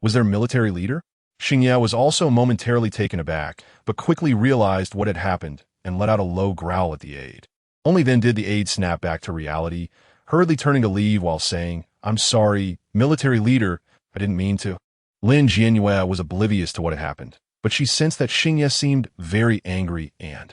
was their military leader? Xingye was also momentarily taken aback, but quickly realized what had happened and let out a low growl at the aide. Only then did the aide snap back to reality, hurriedly turning to leave while saying, "I'm sorry, military leader, I didn't mean to." Lin Jianyue was oblivious to what had happened, but she sensed that Xingye seemed very angry and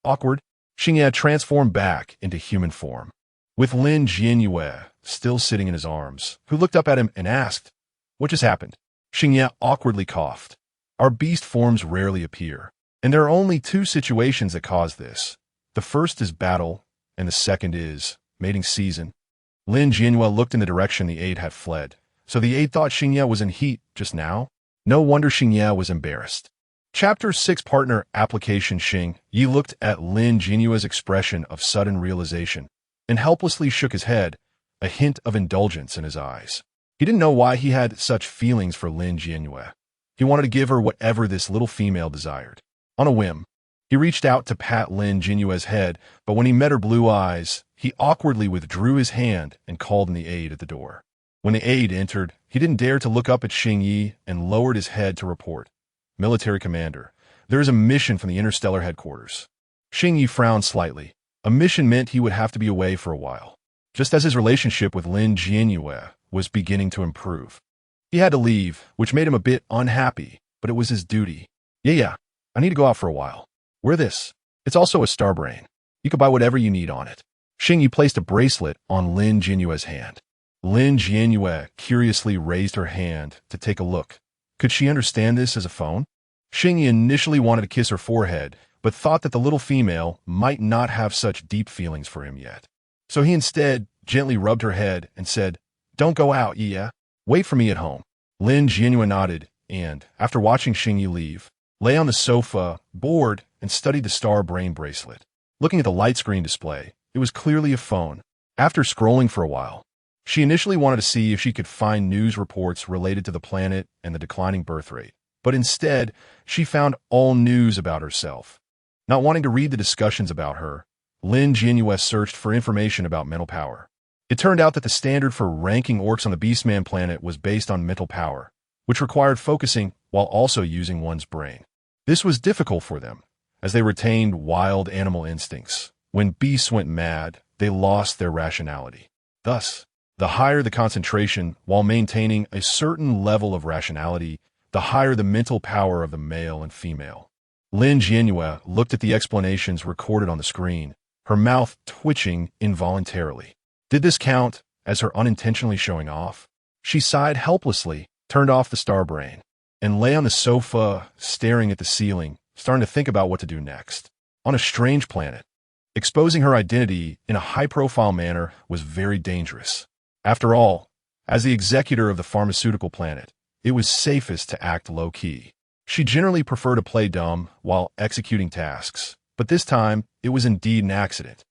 awkward. Xingye transformed back into human form, with Lin Jianyue still sitting in his arms, who looked up at him and asked, "What just happened?" Xingye awkwardly coughed. Our beast forms rarely appear, and there are only two situations that cause this. The first is battle, and the second is mating season. Lin Jianyue looked in the direction the aide had fled, so the aide thought Xingye was in heat just now? No wonder Xingye was embarrassed. Chapter 6 Partner Application. Yi looked at Lin Jianyue's expression of sudden realization and helplessly shook his head, a hint of indulgence in his eyes. He didn't know why he had such feelings for Lin Jianyue. He wanted to give her whatever this little female desired. On a whim, he reached out to pat Lin Jianyue's head, but when he met her blue eyes, he awkwardly withdrew his hand and called in the aide at the door. When the aide entered, he didn't dare to look up at Yi and lowered his head to report. "Military commander, there is a mission from the Interstellar headquarters." Yi frowned slightly. A mission meant he would have to be away for a while, just as his relationship with Lin Jianyue was beginning to improve. He had to leave, which made him a bit unhappy, but it was his duty. Yeah, I need to go out for a while. Wear this. It's also a star brain. You can buy whatever you need on it. Yi placed a bracelet on Lin Jianyue's hand. Lin Jianyue curiously raised her hand to take a look. Could she understand this as a phone? Yi initially wanted to kiss her forehead, but thought that the little female might not have such deep feelings for him yet. So he instead gently rubbed her head and said, "Don't go out, yeah? Wait for me at home." Lin Jianyue nodded and, after watching Yi leave, lay on the sofa, bored, and studied the star brain bracelet. Looking at the light screen display, it was clearly a phone. After scrolling for a while, she initially wanted to see if she could find news reports related to the planet and the declining birth rate, but instead, she found all news about herself. Not wanting to read the discussions about her, Lin Jianyue searched for information about mental power. It turned out that the standard for ranking orcs on the Beastman planet was based on mental power, which required focusing while also using one's brain. This was difficult for them, as they retained wild animal instincts. When beasts went mad, they lost their rationality. Thus, the higher the concentration while maintaining a certain level of rationality, the higher the mental power of the male and female. Lin Jianyue looked at the explanations recorded on the screen, her mouth twitching involuntarily. Did this count as her unintentionally showing off? She sighed helplessly, turned off the star brain, and lay on the sofa, staring at the ceiling, starting to think about what to do next. On a strange planet, exposing her identity in a high-profile manner was very dangerous. After all, as the executor of the pharmaceutical planet, it was safest to act low-key. She generally preferred to play dumb while executing tasks, but this time it was indeed an accident.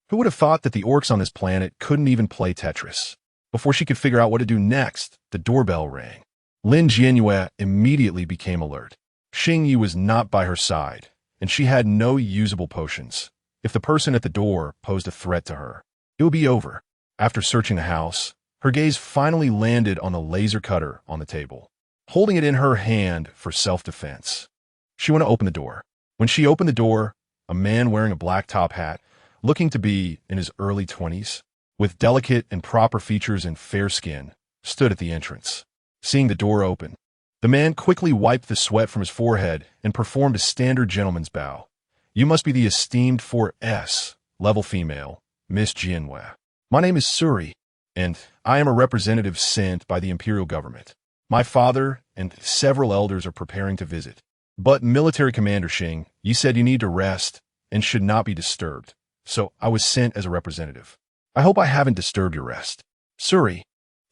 Who would have thought that the orcs on this planet couldn't even play Tetris? Before she could figure out what to do next, the doorbell rang. Lin Jianyue immediately became alert. Yi was not by her side, and she had no usable potions. If the person at the door posed a threat to her, it would be over. After searching the house, her gaze finally landed on the laser cutter on the table, holding it in her hand for self-defense. She went to open the door. When she opened the door, a man wearing a black top hat, looking to be in his early 20s, with delicate and proper features and fair skin, stood at the entrance. Seeing the door open, the man quickly wiped the sweat from his forehead and performed a standard gentleman's bow. "You must be the esteemed 4S level female, Miss Jianyue. My name is Suri, and I am a representative sent by the imperial government. My father and several elders are preparing to visit. But Military Commander Xing, you said you need to rest and should not be disturbed, so I was sent as a representative. I hope I haven't disturbed your rest. Suri,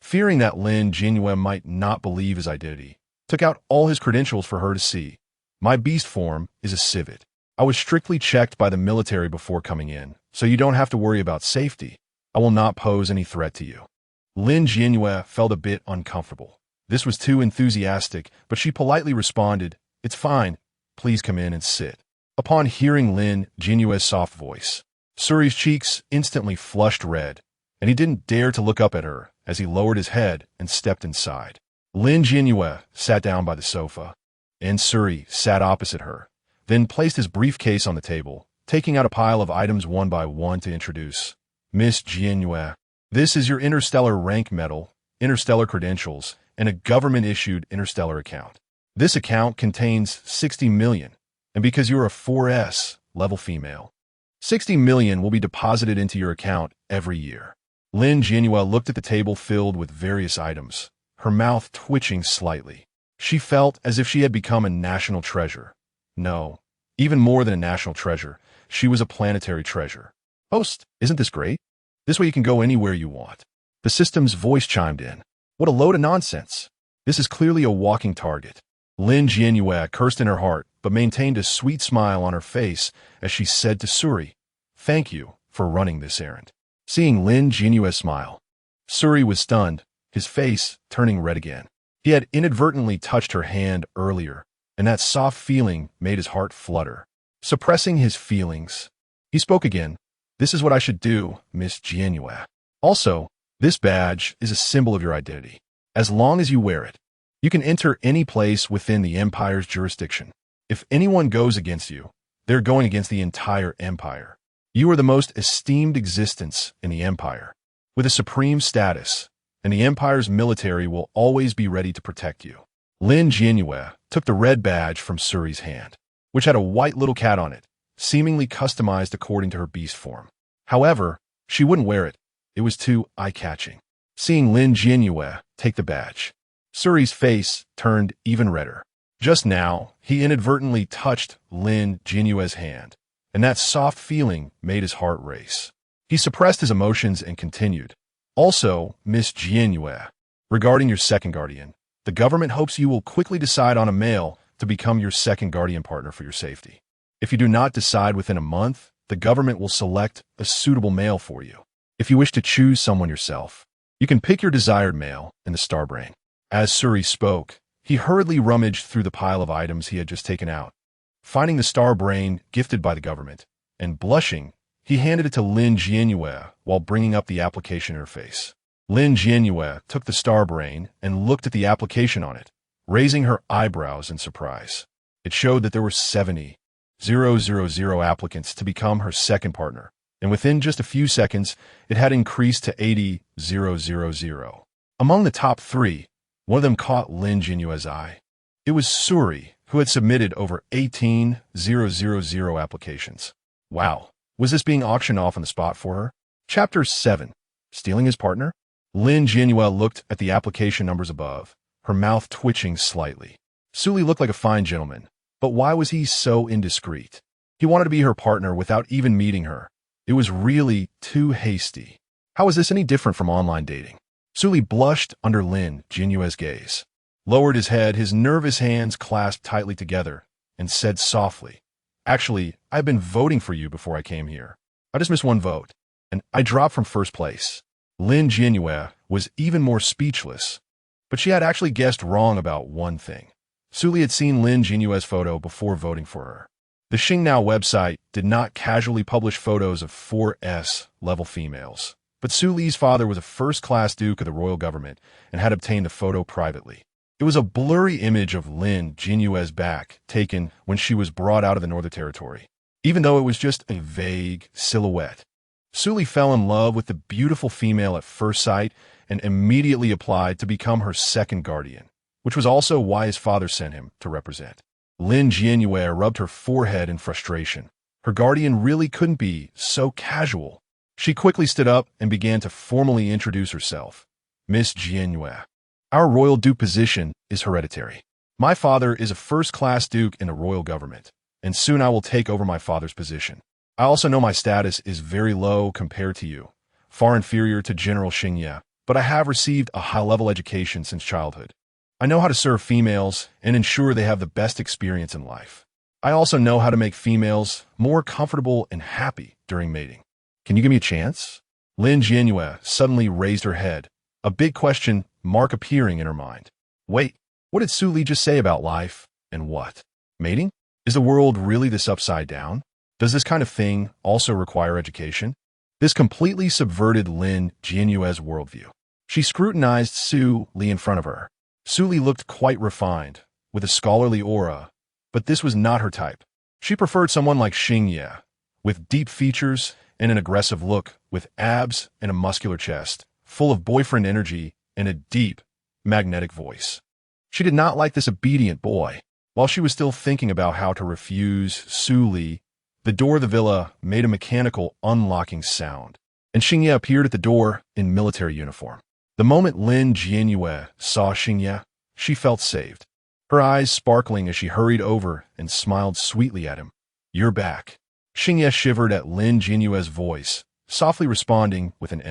fearing that Lin Jianyue might not believe his identity, took out all his credentials for her to see. My beast form is a civet. I was strictly checked by the military before coming in, so you don't have to worry about safety. I will not pose any threat to you. Lin Jianyue felt a bit uncomfortable. This was too enthusiastic, but she politely responded, "It's fine. Please come in and sit." Upon hearing Lin Jianyue's soft voice, Suri's cheeks instantly flushed red, and he didn't dare to look up at her as he lowered his head and stepped inside. Lin Jianyue sat down by the sofa, and Suri sat opposite her, then placed his briefcase on the table, taking out a pile of items one by one to introduce. Miss Jianyue, this is your Interstellar rank medal, Interstellar credentials, and a government-issued Interstellar account. This account contains 60 million, and because you're a 4S level female, 60 million will be deposited into your account every year. Lin Jianyue looked at the table filled with various items, her mouth twitching slightly. She felt as if she had become a national treasure. No, even more than a national treasure, she was a planetary treasure. Host, isn't this great? This way you can go anywhere you want. The system's voice chimed in. What a load of nonsense. This is clearly a walking target. Lin Jianyue cursed in her heart, but maintained a sweet smile on her face as she said to Suri, "Thank you for running this errand." Seeing Lin Jianyue smile, Suri was stunned, his face turning red again. He had inadvertently touched her hand earlier, and that soft feeling made his heart flutter. Suppressing his feelings, he spoke again. "This is what I should do, Miss Jianyue. Also, this badge is a symbol of your identity. As long as you wear it, you can enter any place within the Empire's jurisdiction. If anyone goes against you, they're going against the entire Empire. You are the most esteemed existence in the Empire, with a supreme status, and the Empire's military will always be ready to protect you." Lin Jianyue took the red badge from Suri's hand, which had a white little cat on it, seemingly customized according to her beast form. However, she wouldn't wear it. It was too eye-catching. Seeing Lin Jianyue take the badge, Suri's face turned even redder. Just now, he inadvertently touched Lin Jianyue's hand, and that soft feeling made his heart race. He suppressed his emotions and continued. "Also, Miss Jianyue, regarding your second guardian, the government hopes you will quickly decide on a male to become your second guardian partner for your safety. If you do not decide within a month, the government will select a suitable male for you. If you wish to choose someone yourself, you can pick your desired male in the star brain." As Suri spoke, he hurriedly rummaged through the pile of items he had just taken out. Finding the star brain gifted by the government, and blushing, he handed it to Lin Jianyue while bringing up the application interface. Lin Jianyue took the star brain and looked at the application on it, raising her eyebrows in surprise. It showed that there were 70,000 applicants to become her second partner, and within just a few seconds, it had increased to 80,000. Among the top 3, one of them caught Lin Jianyue's eye. It was Suri, who had submitted over 18,000 applications. Wow, was this being auctioned off on the spot for her? Chapter 7. Stealing his partner? Lin Jianyue looked at the application numbers above, her mouth twitching slightly. Suli looked like a fine gentleman, but why was he so indiscreet? He wanted to be her partner without even meeting her. It was really too hasty. How is this any different from online dating? Suli blushed under Lin Jianyue's gaze, lowered his head, his nervous hands clasped tightly together, and said softly, "Actually, I've been voting for you before I came here. I just missed one vote, and I dropped from first place." Lin Jianyue was even more speechless, but she had actually guessed wrong about one thing. Suli had seen Lin Jianyue's photo before voting for her. The Xingnow website did not casually publish photos of 4S level females, but Suli's father was a first-class duke of the royal government and had obtained the photo privately. It was a blurry image of Lin Jianyue's back taken when she was brought out of the Northern Territory. Even though it was just a vague silhouette, Suli fell in love with the beautiful female at first sight and immediately applied to become her second guardian, which was also why his father sent him to represent. Lin Jianyue rubbed her forehead in frustration. Her guardian really couldn't be so casual. She quickly stood up and began to formally introduce herself. "Miss Jianyue, our royal duke position is hereditary. My father is a first-class duke in the royal government, and soon I will take over my father's position. I also know my status is very low compared to you, far inferior to General Xingye, but I have received a high-level education since childhood. I know how to serve females and ensure they have the best experience in life. I also know how to make females more comfortable and happy during mating. Can you give me a chance? Lin Jianyue suddenly raised her head, a big question mark appearing in her mind. Wait, what did Su Li just say about life and what? Mating? Is the world really this upside down? Does this kind of thing also require education? This completely subverted Lin Jianyue's worldview. She scrutinized Su Li in front of her. Su Li looked quite refined, with a scholarly aura, but this was not her type. She preferred someone like Xingye, with deep features and an aggressive look, with abs and a muscular chest, full of boyfriend energy and a deep, magnetic voice. She did not like this obedient boy. While she was still thinking about how to refuse Su Li, the door of the villa made a mechanical unlocking sound, and Xingye appeared at the door in military uniform. The moment Lin Jianyue saw Xingye, she felt saved, her eyes sparkling as she hurried over and smiled sweetly at him. You're back. Xingye shivered at Lin Jianyue's voice, softly responding with an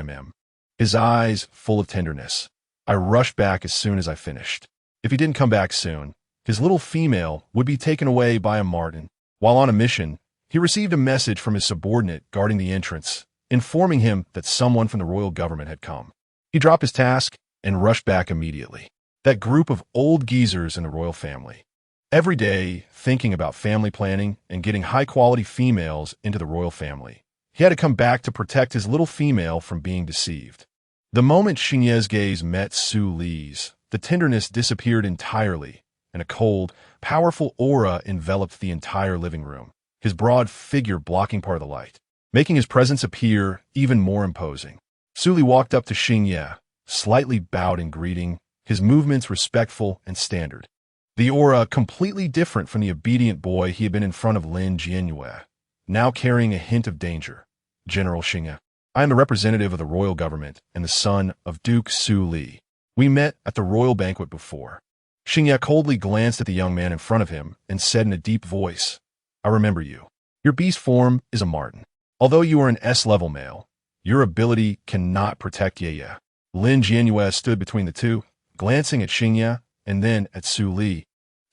his eyes full of tenderness. I rushed back as soon as I finished. If he didn't come back soon, his little female would be taken away by a marten. While on a mission, he received a message from his subordinate guarding the entrance, informing him that someone from the royal government had come. He dropped his task and rushed back immediately. That group of old geezers in the royal family. Every day, thinking about family planning and getting high-quality females into the royal family, he had to come back to protect his little female from being deceived. The moment Xingye's gaze met Su Li's, the tenderness disappeared entirely, and a cold, powerful aura enveloped the entire living room, his broad figure blocking part of the light, making his presence appear even more imposing. Su Li walked up to Xingye, slightly bowed in greeting, his movements respectful and standard. The aura completely different from the obedient boy he had been in front of Lin Jianyue, now carrying a hint of danger. General Xingye, I am the representative of the royal government and the son of Duke Su Li. We met at the royal banquet before. Xingye coldly glanced at the young man in front of him and said in a deep voice, I remember you. Your beast form is a marten. Although you are an S-level male, your ability cannot protect Yueyue. Lin Jianyue stood between the two, glancing at Xingye and then at Su Li,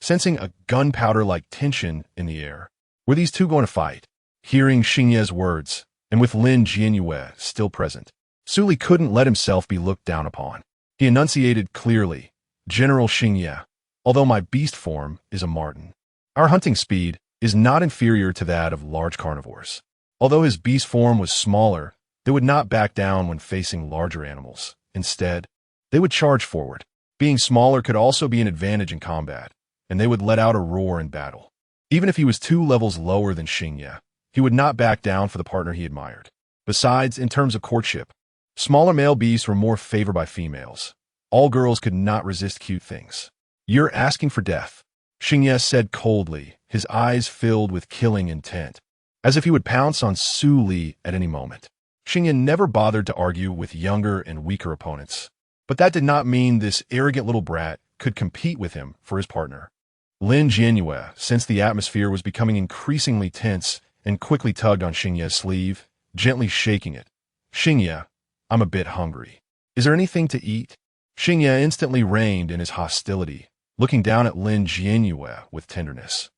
sensing a gunpowder-like tension in the air. Were these two going to fight? Hearing Xingye's words, and with Lin Jianyue still present, Su Li couldn't let himself be looked down upon. He enunciated clearly, General Xingye, although my beast form is a marten, our hunting speed is not inferior to that of large carnivores. Although his beast form was smaller, they would not back down when facing larger animals. Instead, they would charge forward. Being smaller could also be an advantage in combat, and they would let out a roar in battle. Even if he was 2 levels lower than Xingye, he would not back down for the partner he admired. Besides, in terms of courtship, smaller male beasts were more favored by females. All girls could not resist cute things. You're asking for death, Xingye said coldly, his eyes filled with killing intent, as if he would pounce on Su Li at any moment. Xingye never bothered to argue with younger and weaker opponents, but that did not mean this arrogant little brat could compete with him for his partner. Lin Jianyue sensed the atmosphere was becoming increasingly tense and quickly tugged on Xingye's sleeve, gently shaking it. Xingye, I'm a bit hungry. Is there anything to eat? Xingye instantly reined in his hostility, looking down at Lin Jianyue with tenderness.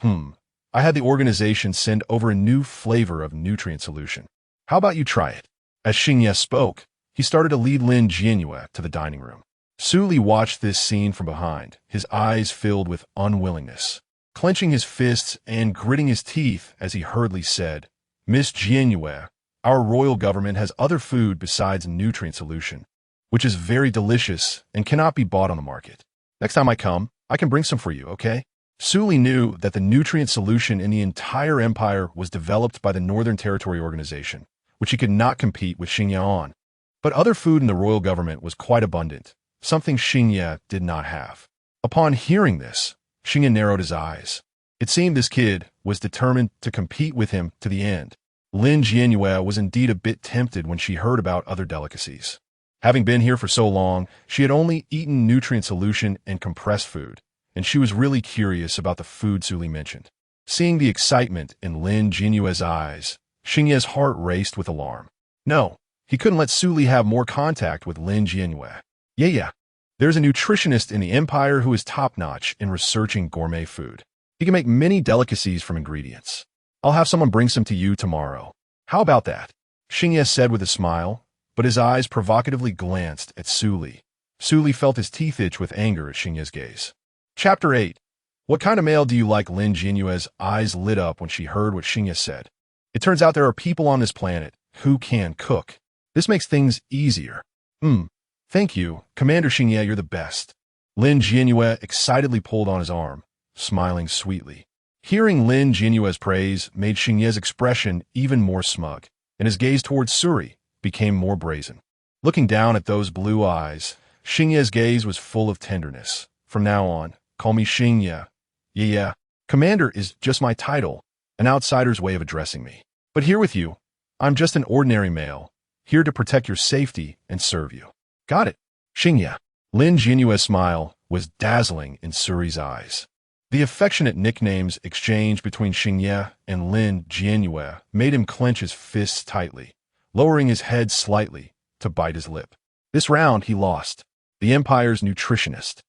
I had the organization send over a new flavor of nutrient solution. How about you try it? As Xingye spoke, he started to lead Lin Jianyue to the dining room. Su Li watched this scene from behind, his eyes filled with unwillingness, clenching his fists and gritting his teeth as he hurriedly said, Miss Jianyue, our royal government has other food besides nutrient solution, which is very delicious and cannot be bought on the market. Next time I come, I can bring some for you, okay? Su Li knew that the nutrient solution in the entire empire was developed by the Northern Territory Organization, which he could not compete with Xingye on. But other food in the royal government was quite abundant, something Xingye did not have. Upon hearing this, Xingye narrowed his eyes. It seemed this kid was determined to compete with him to the end. Lin Jianyue was indeed a bit tempted when she heard about other delicacies. Having been here for so long, she had only eaten nutrient solution and compressed food, and she was really curious about the food Suli mentioned. Seeing the excitement in Lin Jianyue's eyes, Xingye's heart raced with alarm. No, he couldn't let Suli have more contact with Lin Jianyue. Yeah. There's a nutritionist in the empire who is top-notch in researching gourmet food. He can make many delicacies from ingredients. I'll have someone bring some to you tomorrow. How about that? Xingye said with a smile, but his eyes provocatively glanced at Suli. Suli felt his teeth itch with anger at Xingye's gaze. Chapter 8. What kind of mail do you like? Lin Jianyue's eyes lit up when she heard what Xingye said. It turns out there are people on this planet who can cook. This makes things easier. Thank you, Commander Xingye, you're the best. Lin Jianyue excitedly pulled on his arm, smiling sweetly. Hearing Lin Jianyue's praise made Xingye's expression even more smug, and his gaze towards Suri became more brazen. Looking down at those blue eyes, Xingye's gaze was full of tenderness. From now on, call me Xingye. Yeah. Commander is just my title, an outsider's way of addressing me. But here with you, I'm just an ordinary male, here to protect your safety and serve you. Got it, Xingye. Lin Jianyue's smile was dazzling in Suri's eyes. The affectionate nicknames exchanged between Xingye and Lin Jianyue made him clench his fists tightly, lowering his head slightly to bite his lip. This round he lost. The Empire's nutritionist,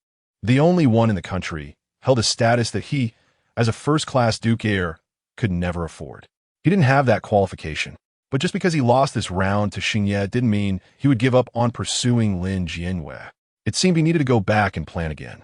the only one in the country, held a status that he, as a first-class Duke heir, could never afford. He didn't have that qualification. But just because he lost this round to Xingye didn't mean he would give up on pursuing Lin Jianyue. It seemed he needed to go back and plan again.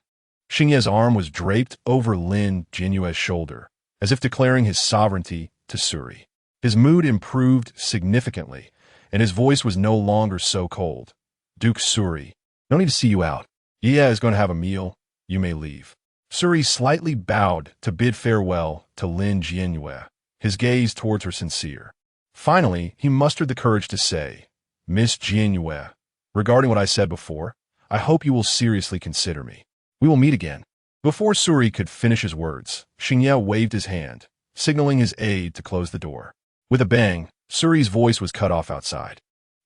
Xingye's arm was draped over Lin Jianyue's shoulder, as if declaring his sovereignty to Suri. His mood improved significantly, and his voice was no longer so cold. Duke Suri, no need to see you out. Yueyue is going to have a meal. You may leave. Suri slightly bowed to bid farewell to Lin Jianyue, his gaze towards her sincere. Finally, he mustered the courage to say, Miss Jianyue, regarding what I said before, I hope you will seriously consider me. We will meet again. Before Suri could finish his words, Xingye waved his hand, signaling his aide to close the door. With a bang, Suri's voice was cut off outside.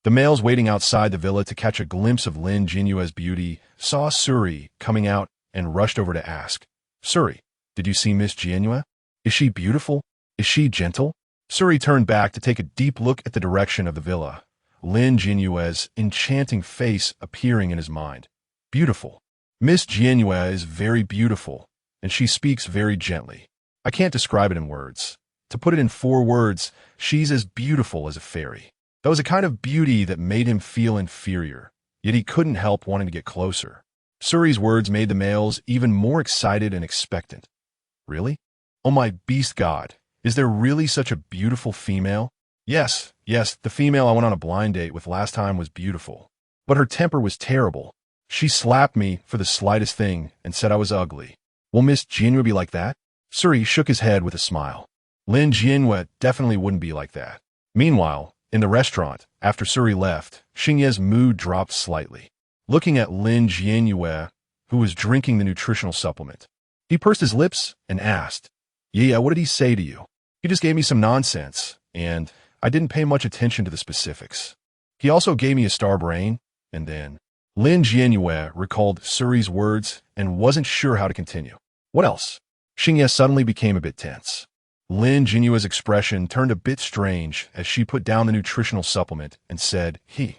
The males waiting outside the villa to catch a glimpse of Lin Jianyue's beauty saw Suri coming out and rushed over to ask, Suri, did you see Miss Jianyue? Is she beautiful? Is she gentle? Suri turned back to take a deep look at the direction of the villa, Lin Jianyue's enchanting face appearing in his mind. Beautiful. Miss Jianyue is very beautiful, and she speaks very gently. I can't describe it in words. To put it in 4 words, she's as beautiful as a fairy. That was a kind of beauty that made him feel inferior, yet he couldn't help wanting to get closer. Suri's words made the males even more excited and expectant. Really? Oh my beast god, is there really such a beautiful female? Yes, the female I went on a blind date with last time was beautiful. But her temper was terrible. She slapped me for the slightest thing and said I was ugly. Will Miss Jianyue be like that? Suri shook his head with a smile. Lin Jianyue definitely wouldn't be like that. Meanwhile, in the restaurant, after Suri left, Xingye's mood dropped slightly. Looking at Lin Jianyue, who was drinking the nutritional supplement, he pursed his lips and asked, Yeah, what did he say to you? He just gave me some nonsense, and I didn't pay much attention to the specifics. He also gave me a star brain, and then Lin Jianyue recalled Suri's words and wasn't sure how to continue. What else? Xingye suddenly became a bit tense. Lin Jianyue's expression turned a bit strange as she put down the nutritional supplement and said, He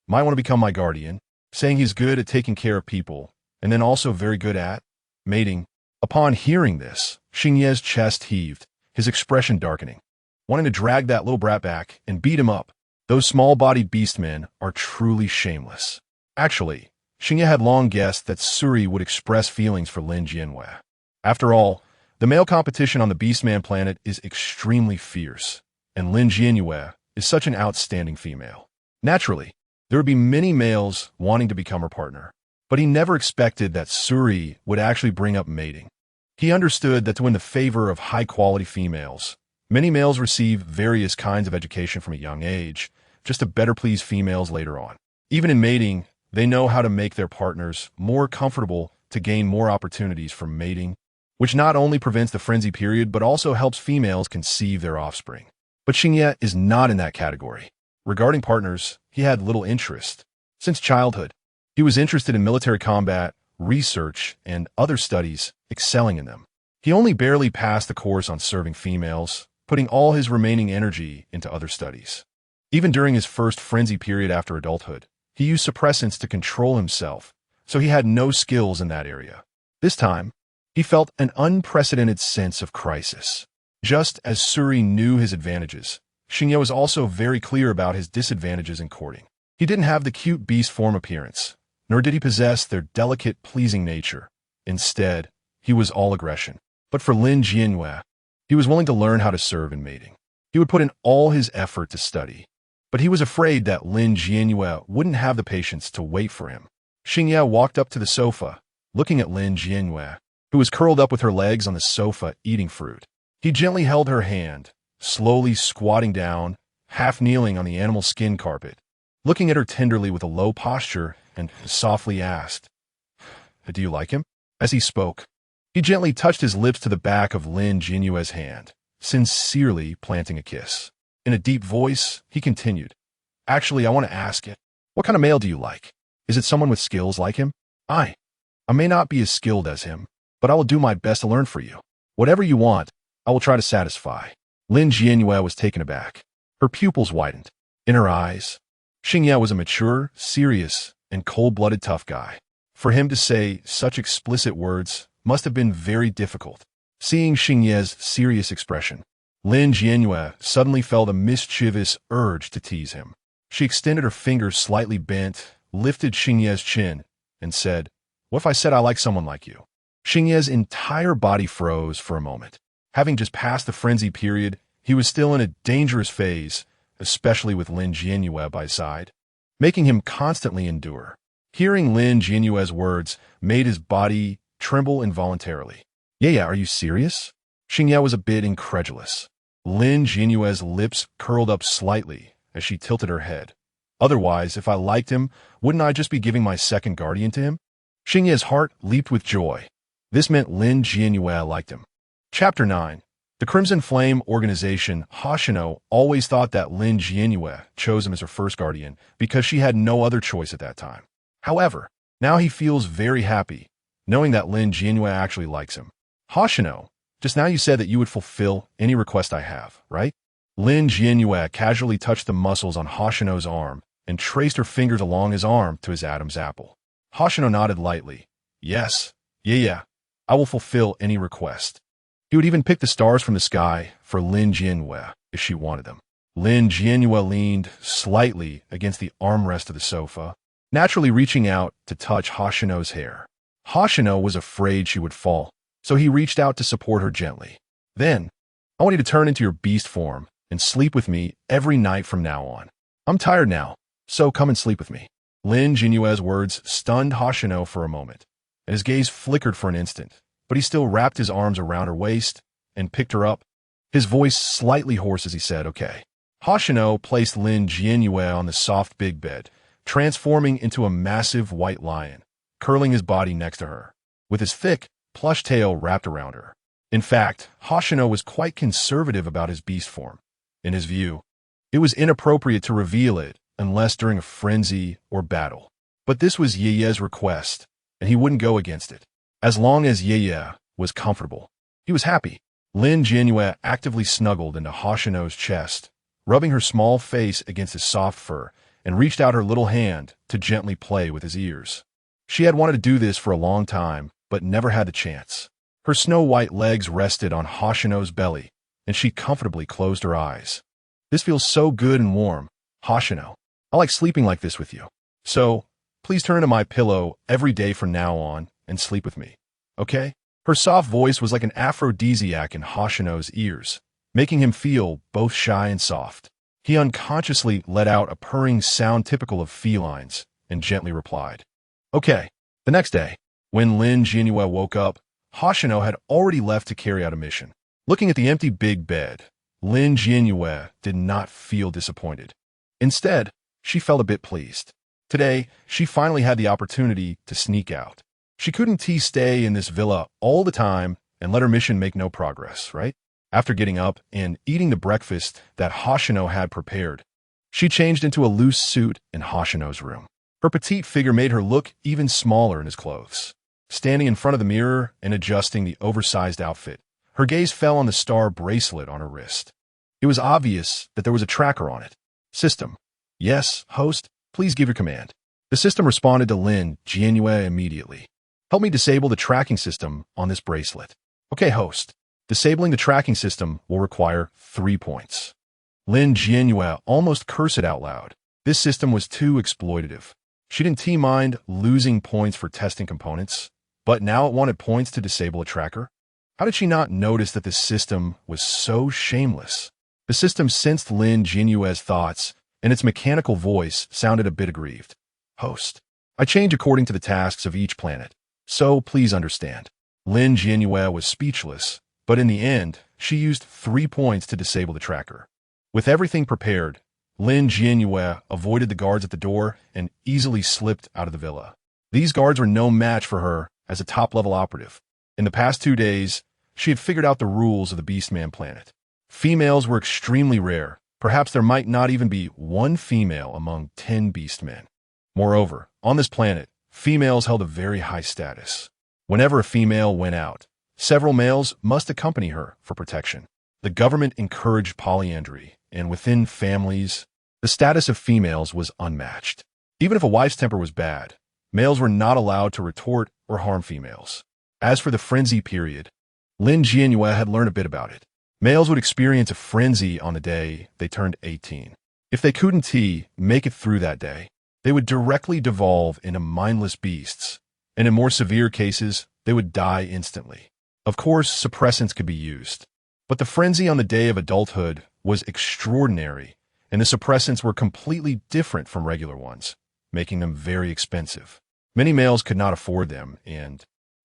might want to become my guardian, saying he's good at taking care of people, and then also very good at mating. Upon hearing this, Xingye's chest heaved, his expression darkening. Wanting to drag that little brat back and beat him up, those small-bodied beastmen are truly shameless. Actually, Xingye had long guessed that Suri would express feelings for Lin Jianyue. After all, the male competition on the Beastman planet is extremely fierce, and Lin Jianyue is such an outstanding female. Naturally, there would be many males wanting to become her partner, but he never expected that Suri would actually bring up mating. He understood that to win the favor of high-quality females, many males receive various kinds of education from a young age, just to better please females later on. Even in mating, they know how to make their partners more comfortable to gain more opportunities for mating, which not only prevents the frenzy period but also helps females conceive their offspring. But Xingye is not in that category. Regarding partners, he had little interest. Since childhood, he was interested in military combat research, and other studies, excelling in them. He only barely passed the course on serving females, putting all his remaining energy into other studies. Even during his first frenzy period after adulthood, he used suppressants to control himself, so he had no skills in that area. This time, he felt an unprecedented sense of crisis. Just as Suri knew his advantages, Xingye was also very clear about his disadvantages in courting. He didn't have the cute beast form appearance, nor did he possess their delicate, pleasing nature. Instead, he was all aggression. But for Lin Jianyue, he was willing to learn how to serve in mating. He would put in all his effort to study. But he was afraid that Lin Jianyue wouldn't have the patience to wait for him. Xingye walked up to the sofa, looking at Lin Jianyue, who was curled up with her legs on the sofa eating fruit. He gently held her hand, slowly squatting down, half kneeling on the animal skin carpet, looking at her tenderly with a low posture, and softly asked, "Do you like him?" As he spoke, he gently touched his lips to the back of Lin Jianyue's hand, sincerely planting a kiss. In a deep voice, he continued, "Actually, I want to ask it. What kind of male do you like? Is it someone with skills like him? I may not be as skilled as him, but I will do my best to learn for you. Whatever you want, I will try to satisfy." Lin Jianyue was taken aback. Her pupils widened. In her eyes, Xingye was a mature, serious, and cold-blooded tough guy. For him to say such explicit words must have been very difficult. Seeing Xingye's serious expression, Lin Jianyue suddenly felt a mischievous urge to tease him. She extended her fingers slightly bent, lifted Xingye's chin, and said, "What if I said I like someone like you?" Xingye's entire body froze for a moment. Having just passed the frenzy period, he was still in a dangerous phase, especially with Lin Jianyue by his side, making him constantly endure. Hearing Lin Jianyue's words made his body tremble involuntarily. "Yeah, are you serious?" Xingye was a bit incredulous. Lin Jianyue's lips curled up slightly as she tilted her head. "Otherwise, if I liked him, wouldn't I just be giving my second guardian to him?" Xingye's heart leaped with joy. This meant Lin Jianyue liked him. Chapter 9. The Crimson Flame organization, Hoshino, always thought that Lin Jianyue chose him as her first guardian because she had no other choice at that time. However, now he feels very happy, knowing that Lin Jianyue actually likes him. "Hoshino, just now you said that you would fulfill any request I have, right?" Lin Jianyue casually touched the muscles on Hoshino's arm and traced her fingers along his arm to his Adam's apple. Hoshino nodded lightly. "Yes, yeah, I will fulfill any request." He would even pick the stars from the sky for Lin Jianyue if she wanted them. Lin Jianyue leaned slightly against the armrest of the sofa, naturally reaching out to touch Hoshino's hair. Hoshino was afraid she would fall, so he reached out to support her gently. "Then, I want you to turn into your beast form and sleep with me every night from now on. I'm tired now, so come and sleep with me." Lin Jianyue's words stunned Hoshino for a moment, and his gaze flickered for an instant, but he still wrapped his arms around her waist and picked her up, his voice slightly hoarse as he said, "Okay." Hoshino placed Lin Jianyue on the soft big bed, transforming into a massive white lion, curling his body next to her, with his thick, plush tail wrapped around her. In fact, Hoshino was quite conservative about his beast form. In his view, it was inappropriate to reveal it unless during a frenzy or battle. But this was Yueye's request, and he wouldn't go against it. As long as Yueyue was comfortable, he was happy. Lin Jianyue actively snuggled into Hoshino's chest, rubbing her small face against his soft fur, and reached out her little hand to gently play with his ears. She had wanted to do this for a long time, but never had the chance. Her snow-white legs rested on Hoshino's belly, and she comfortably closed her eyes. "This feels so good and warm, Hoshino. I like sleeping like this with you. So, please turn to my pillow every day from now on and sleep with me, okay?" Her soft voice was like an aphrodisiac in Hoshino's ears, making him feel both shy and soft. He unconsciously let out a purring sound typical of felines and gently replied, "Okay." The next day, when Lin Jianyue woke up, Hoshino had already left to carry out a mission. Looking at the empty big bed, Lin Jianyue did not feel disappointed. Instead, she felt a bit pleased. Today, she finally had the opportunity to sneak out. She couldn't stay in this villa all the time and let her mission make no progress, right? After getting up and eating the breakfast that Hoshino had prepared, she changed into a loose suit in Hoshino's room. Her petite figure made her look even smaller in his clothes. standing in front of the mirror and adjusting the oversized outfit. Her gaze fell on the star bracelet on her wrist. It was obvious that there was a tracker on it. System. Yes, host, please give your command. The system responded to Lin Jianyue immediately. Help me disable the tracking system on this bracelet. Okay, host. Disabling the tracking system will require 3 points. Lin Jianyue almost cursed out loud. This system was too exploitative. She didn't mind losing points for testing components, but now it wanted points to disable a tracker? How did she not notice that this system was so shameless? The system sensed Lin Jianyue's thoughts, and its mechanical voice sounded a bit aggrieved. Host. I change according to the tasks of each planet, so please understand. Lin Jianyue was speechless, but in the end, she used 3 points to disable the tracker. With everything prepared, Lin Jianyue avoided the guards at the door and easily slipped out of the villa. These guards were no match for her as a top-level operative. In the past 2 days, she had figured out the rules of the Beastman planet. Females were extremely rare. Perhaps there might not even be 1 female among 10 beastmen. Moreover, on this planet, females held a very high status. Whenever a female went out, several males must accompany her for protection. The government encouraged polyandry, and within families, the status of females was unmatched. Even if a wife's temper was bad, males were not allowed to retort or harm females. As for the frenzy period, Lin Jianyue had learned a bit about it. Males would experience a frenzy on the day they turned 18. If they couldn't make it through that day, they would directly devolve into mindless beasts, and in more severe cases, they would die instantly. Of course, suppressants could be used, but the frenzy on the day of adulthood was extraordinary, and the suppressants were completely different from regular ones, making them very expensive. Many males could not afford them, and,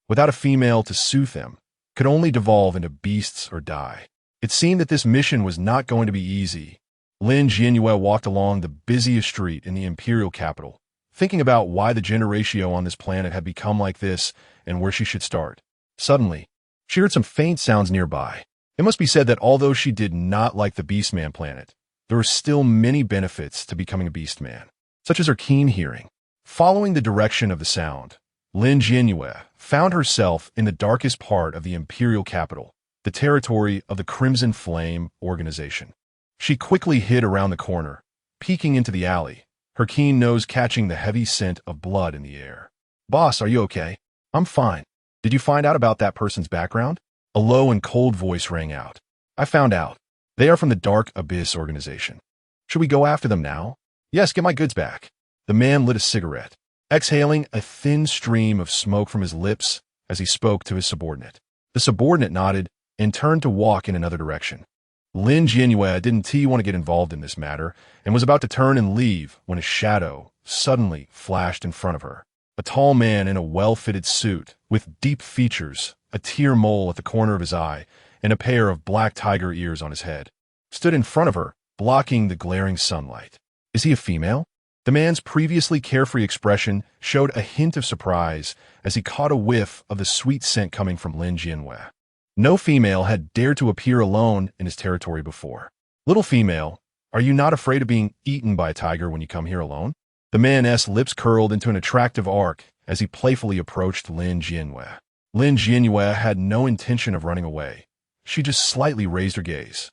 without a female to soothe them, could only devolve into beasts or die. It seemed that this mission was not going to be easy. Lin Jianyue walked along the busiest street in the imperial capital, thinking about why the gender ratio on this planet had become like this and where she should start. Suddenly, she heard some faint sounds nearby. It must be said that although she did not like the Beastman planet, there were still many benefits to becoming a Beastman, such as her keen hearing. Following the direction of the sound, Lin Jianyue found herself in the darkest part of the imperial capital, the territory of the Crimson Flame organization. She quickly hid around the corner, peeking into the alley, her keen nose catching the heavy scent of blood in the air. Boss, are you okay? I'm fine. Did you find out about that person's background? A low and cold voice rang out. I found out. They are from the Dark Abyss organization. Should we go after them now? Yes, get my goods back. The man lit a cigarette, exhaling a thin stream of smoke from his lips as he spoke to his subordinate. The subordinate nodded and turned to walk in another direction. Lin Jianyue didn't want to get involved in this matter and was about to turn and leave when a shadow suddenly flashed in front of her. A tall man in a well-fitted suit with deep features, a tear mole at the corner of his eye, and a pair of black tiger ears on his head, stood in front of her, blocking the glaring sunlight. Is he a female? The man's previously carefree expression showed a hint of surprise as he caught a whiff of the sweet scent coming from Lin Jianyue. No female had dared to appear alone in his territory before. Little female, are you not afraid of being eaten by a tiger when you come here alone? The man's lips curled into an attractive arc as he playfully approached Lin Jianyue. Lin Jianyue had no intention of running away. She just slightly raised her gaze.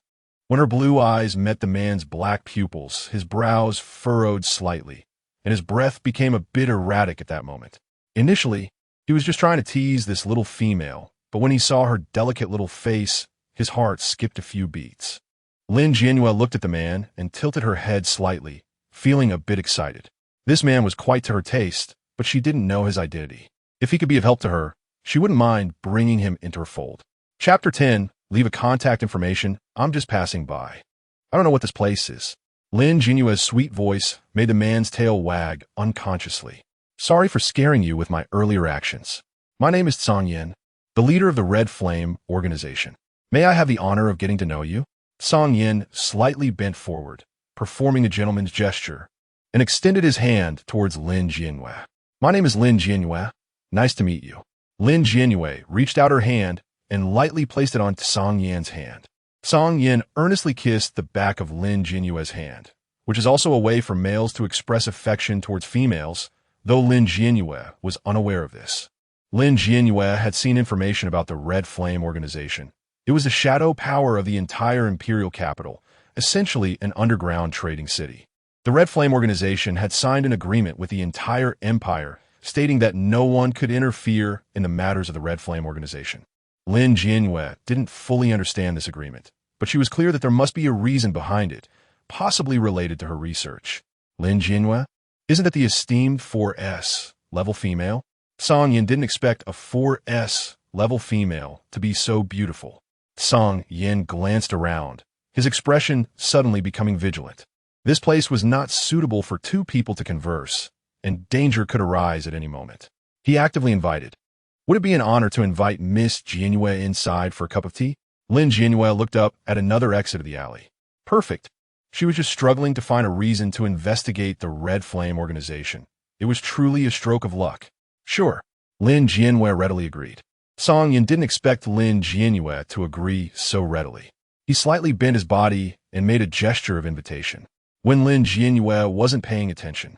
When her blue eyes met the man's black pupils, his brows furrowed slightly, and his breath became a bit erratic at that moment. Initially, he was just trying to tease this little female, but when he saw her delicate little face, his heart skipped a few beats. Lin Jianyue looked at the man and tilted her head slightly, feeling a bit excited. This man was quite to her taste, but she didn't know his identity. If he could be of help to her, she wouldn't mind bringing him into her fold. Chapter 10, Leave a contact information. I'm just passing by. I don't know what this place is. Lin Jianyue's sweet voice made the man's tail wag unconsciously. Sorry for scaring you with my earlier actions. My name is Song Yin, the leader of the Red Flame organization. May I have the honor of getting to know you? Song Yin slightly bent forward, performing a gentleman's gesture, and extended his hand towards Lin Jianyue. My name is Lin Jianyue. Nice to meet you. Lin Jianyue reached out her hand and lightly placed it on Song Yin's hand. Song Yin earnestly kissed the back of Lin Jianyue's hand, which is also a way for males to express affection towards females, though Lin Jianyue was unaware of this. Lin Jianyue had seen information about the Red Flame organization. It was the shadow power of the entire imperial capital, essentially an underground trading city. The Red Flame organization had signed an agreement with the entire empire, stating that no one could interfere in the matters of the Red Flame organization. Lin Jianyue didn't fully understand this agreement, but she was clear that there must be a reason behind it, possibly related to her research. Lin Jianyue? Isn't that the esteemed 4S level female? Song Yin didn't expect a 4S level female to be so beautiful. Song Yin glanced around, his expression suddenly becoming vigilant. This place was not suitable for two people to converse, and danger could arise at any moment. He actively invited. Would it be an honor to invite Miss Jianyue inside for a cup of tea? Lin Jianyue looked up at another exit of the alley. Perfect. She was just struggling to find a reason to investigate the Red Flame organization. It was truly a stroke of luck. Sure. Lin Jianyue readily agreed. Song Yin didn't expect Lin Jianyue to agree so readily. He slightly bent his body and made a gesture of invitation. When Lin Jianyue wasn't paying attention,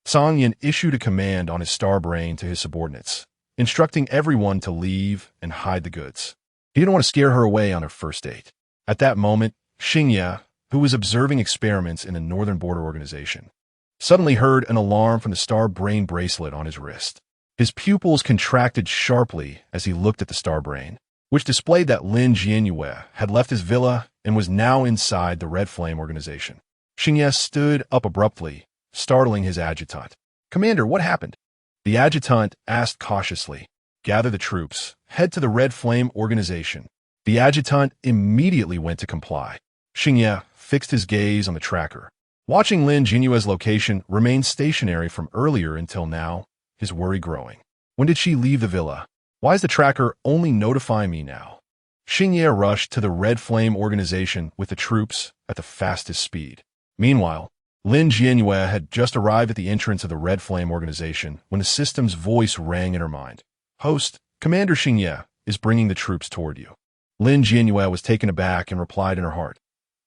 Song Yin issued a command on his star brain to his subordinates, instructing everyone to leave and hide the goods. He didn't want to scare her away on her first date. At that moment, Yueyue, who was observing experiments in the Northern Border Organization, suddenly heard an alarm from the star brain bracelet on his wrist. His pupils contracted sharply as he looked at the star brain, which displayed that Lin Jianyue had left his villa and was now inside the Red Flame organization. Yueyue stood up abruptly, startling his adjutant. "Commander, what happened?" The adjutant asked cautiously. "Gather the troops. Head to the Red Flame organization." The adjutant immediately went to comply. Yueyue fixed his gaze on the tracker. Watching Lin Jianyue's location remained stationary from earlier until now, his worry growing. When did she leave the villa? Why is the tracker only notifying me now? Yueyue rushed to the Red Flame organization with the troops at the fastest speed. Meanwhile, Lin Jianyue had just arrived at the entrance of the Red Flame organization when the system's voice rang in her mind. "Host, Commander Yueyue is bringing the troops toward you." Lin Jianyue was taken aback and replied in her heart,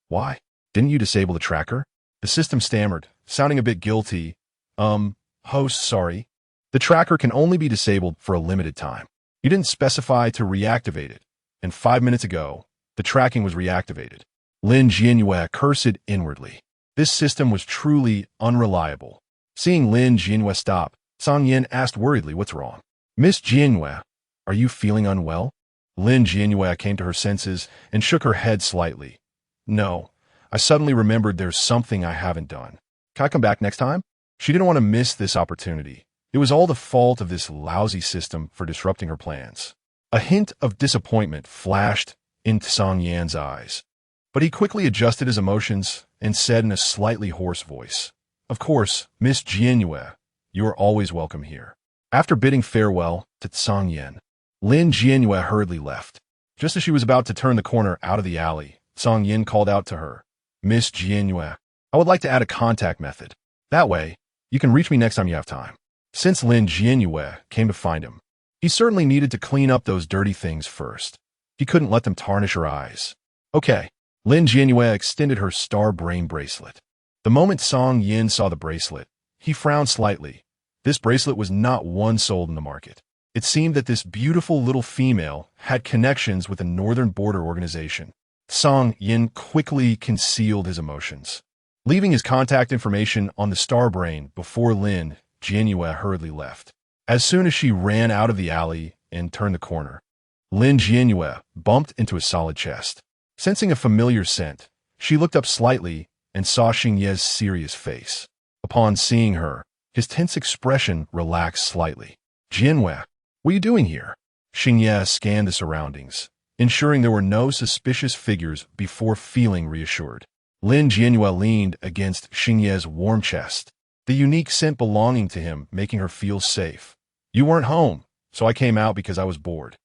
"Why? Didn't you disable the tracker?" The system stammered, sounding a bit guilty. Host, sorry. The tracker can only be disabled for a limited time. You didn't specify to reactivate it, and 5 minutes ago, the tracking was reactivated." Lin Jianyue cursed inwardly. This system was truly unreliable. Seeing Lin Jianyue stop, Song Yin asked worriedly, "What's wrong?" "Miss Jianyue, are you feeling unwell?" Lin Jianyue came to her senses and shook her head slightly. "No, I suddenly remembered there's something I haven't done. Can I come back next time?" She didn't want to miss this opportunity. It was all the fault of this lousy system for disrupting her plans. A hint of disappointment flashed into Song Yin's eyes, but he quickly adjusted his emotions and said in a slightly hoarse voice, "Of course, Miss Jianyue, you are always welcome here." After bidding farewell to Song Yin, Lin Jianyue hurriedly left. Just as she was about to turn the corner out of the alley, Song Yin called out to her, "Miss Jianyue, I would like to add a contact method. That way, you can reach me next time you have time." Since Lin Jianyue came to find him, he certainly needed to clean up those dirty things first. He couldn't let them tarnish her eyes. "Okay." Lin Jianyue extended her star brain bracelet. The moment Song Yin saw the bracelet, he frowned slightly. This bracelet was not one sold in the market. It seemed that this beautiful little female had connections with the Northern Border Organization. Song Yin quickly concealed his emotions, leaving his contact information on the star brain before Lin Jianyue hurriedly left. As soon as she ran out of the alley and turned the corner, Lin Jianyue bumped into a solid chest. Sensing a familiar scent, she looked up slightly and saw Yueye's serious face. Upon seeing her, his tense expression relaxed slightly. "Jianyue, what are you doing here?" Yueyue scanned the surroundings, ensuring there were no suspicious figures before feeling reassured. Lin Jianyue leaned against Yueye's warm chest, the unique scent belonging to him making her feel safe. "You weren't home, so I came out because I was bored."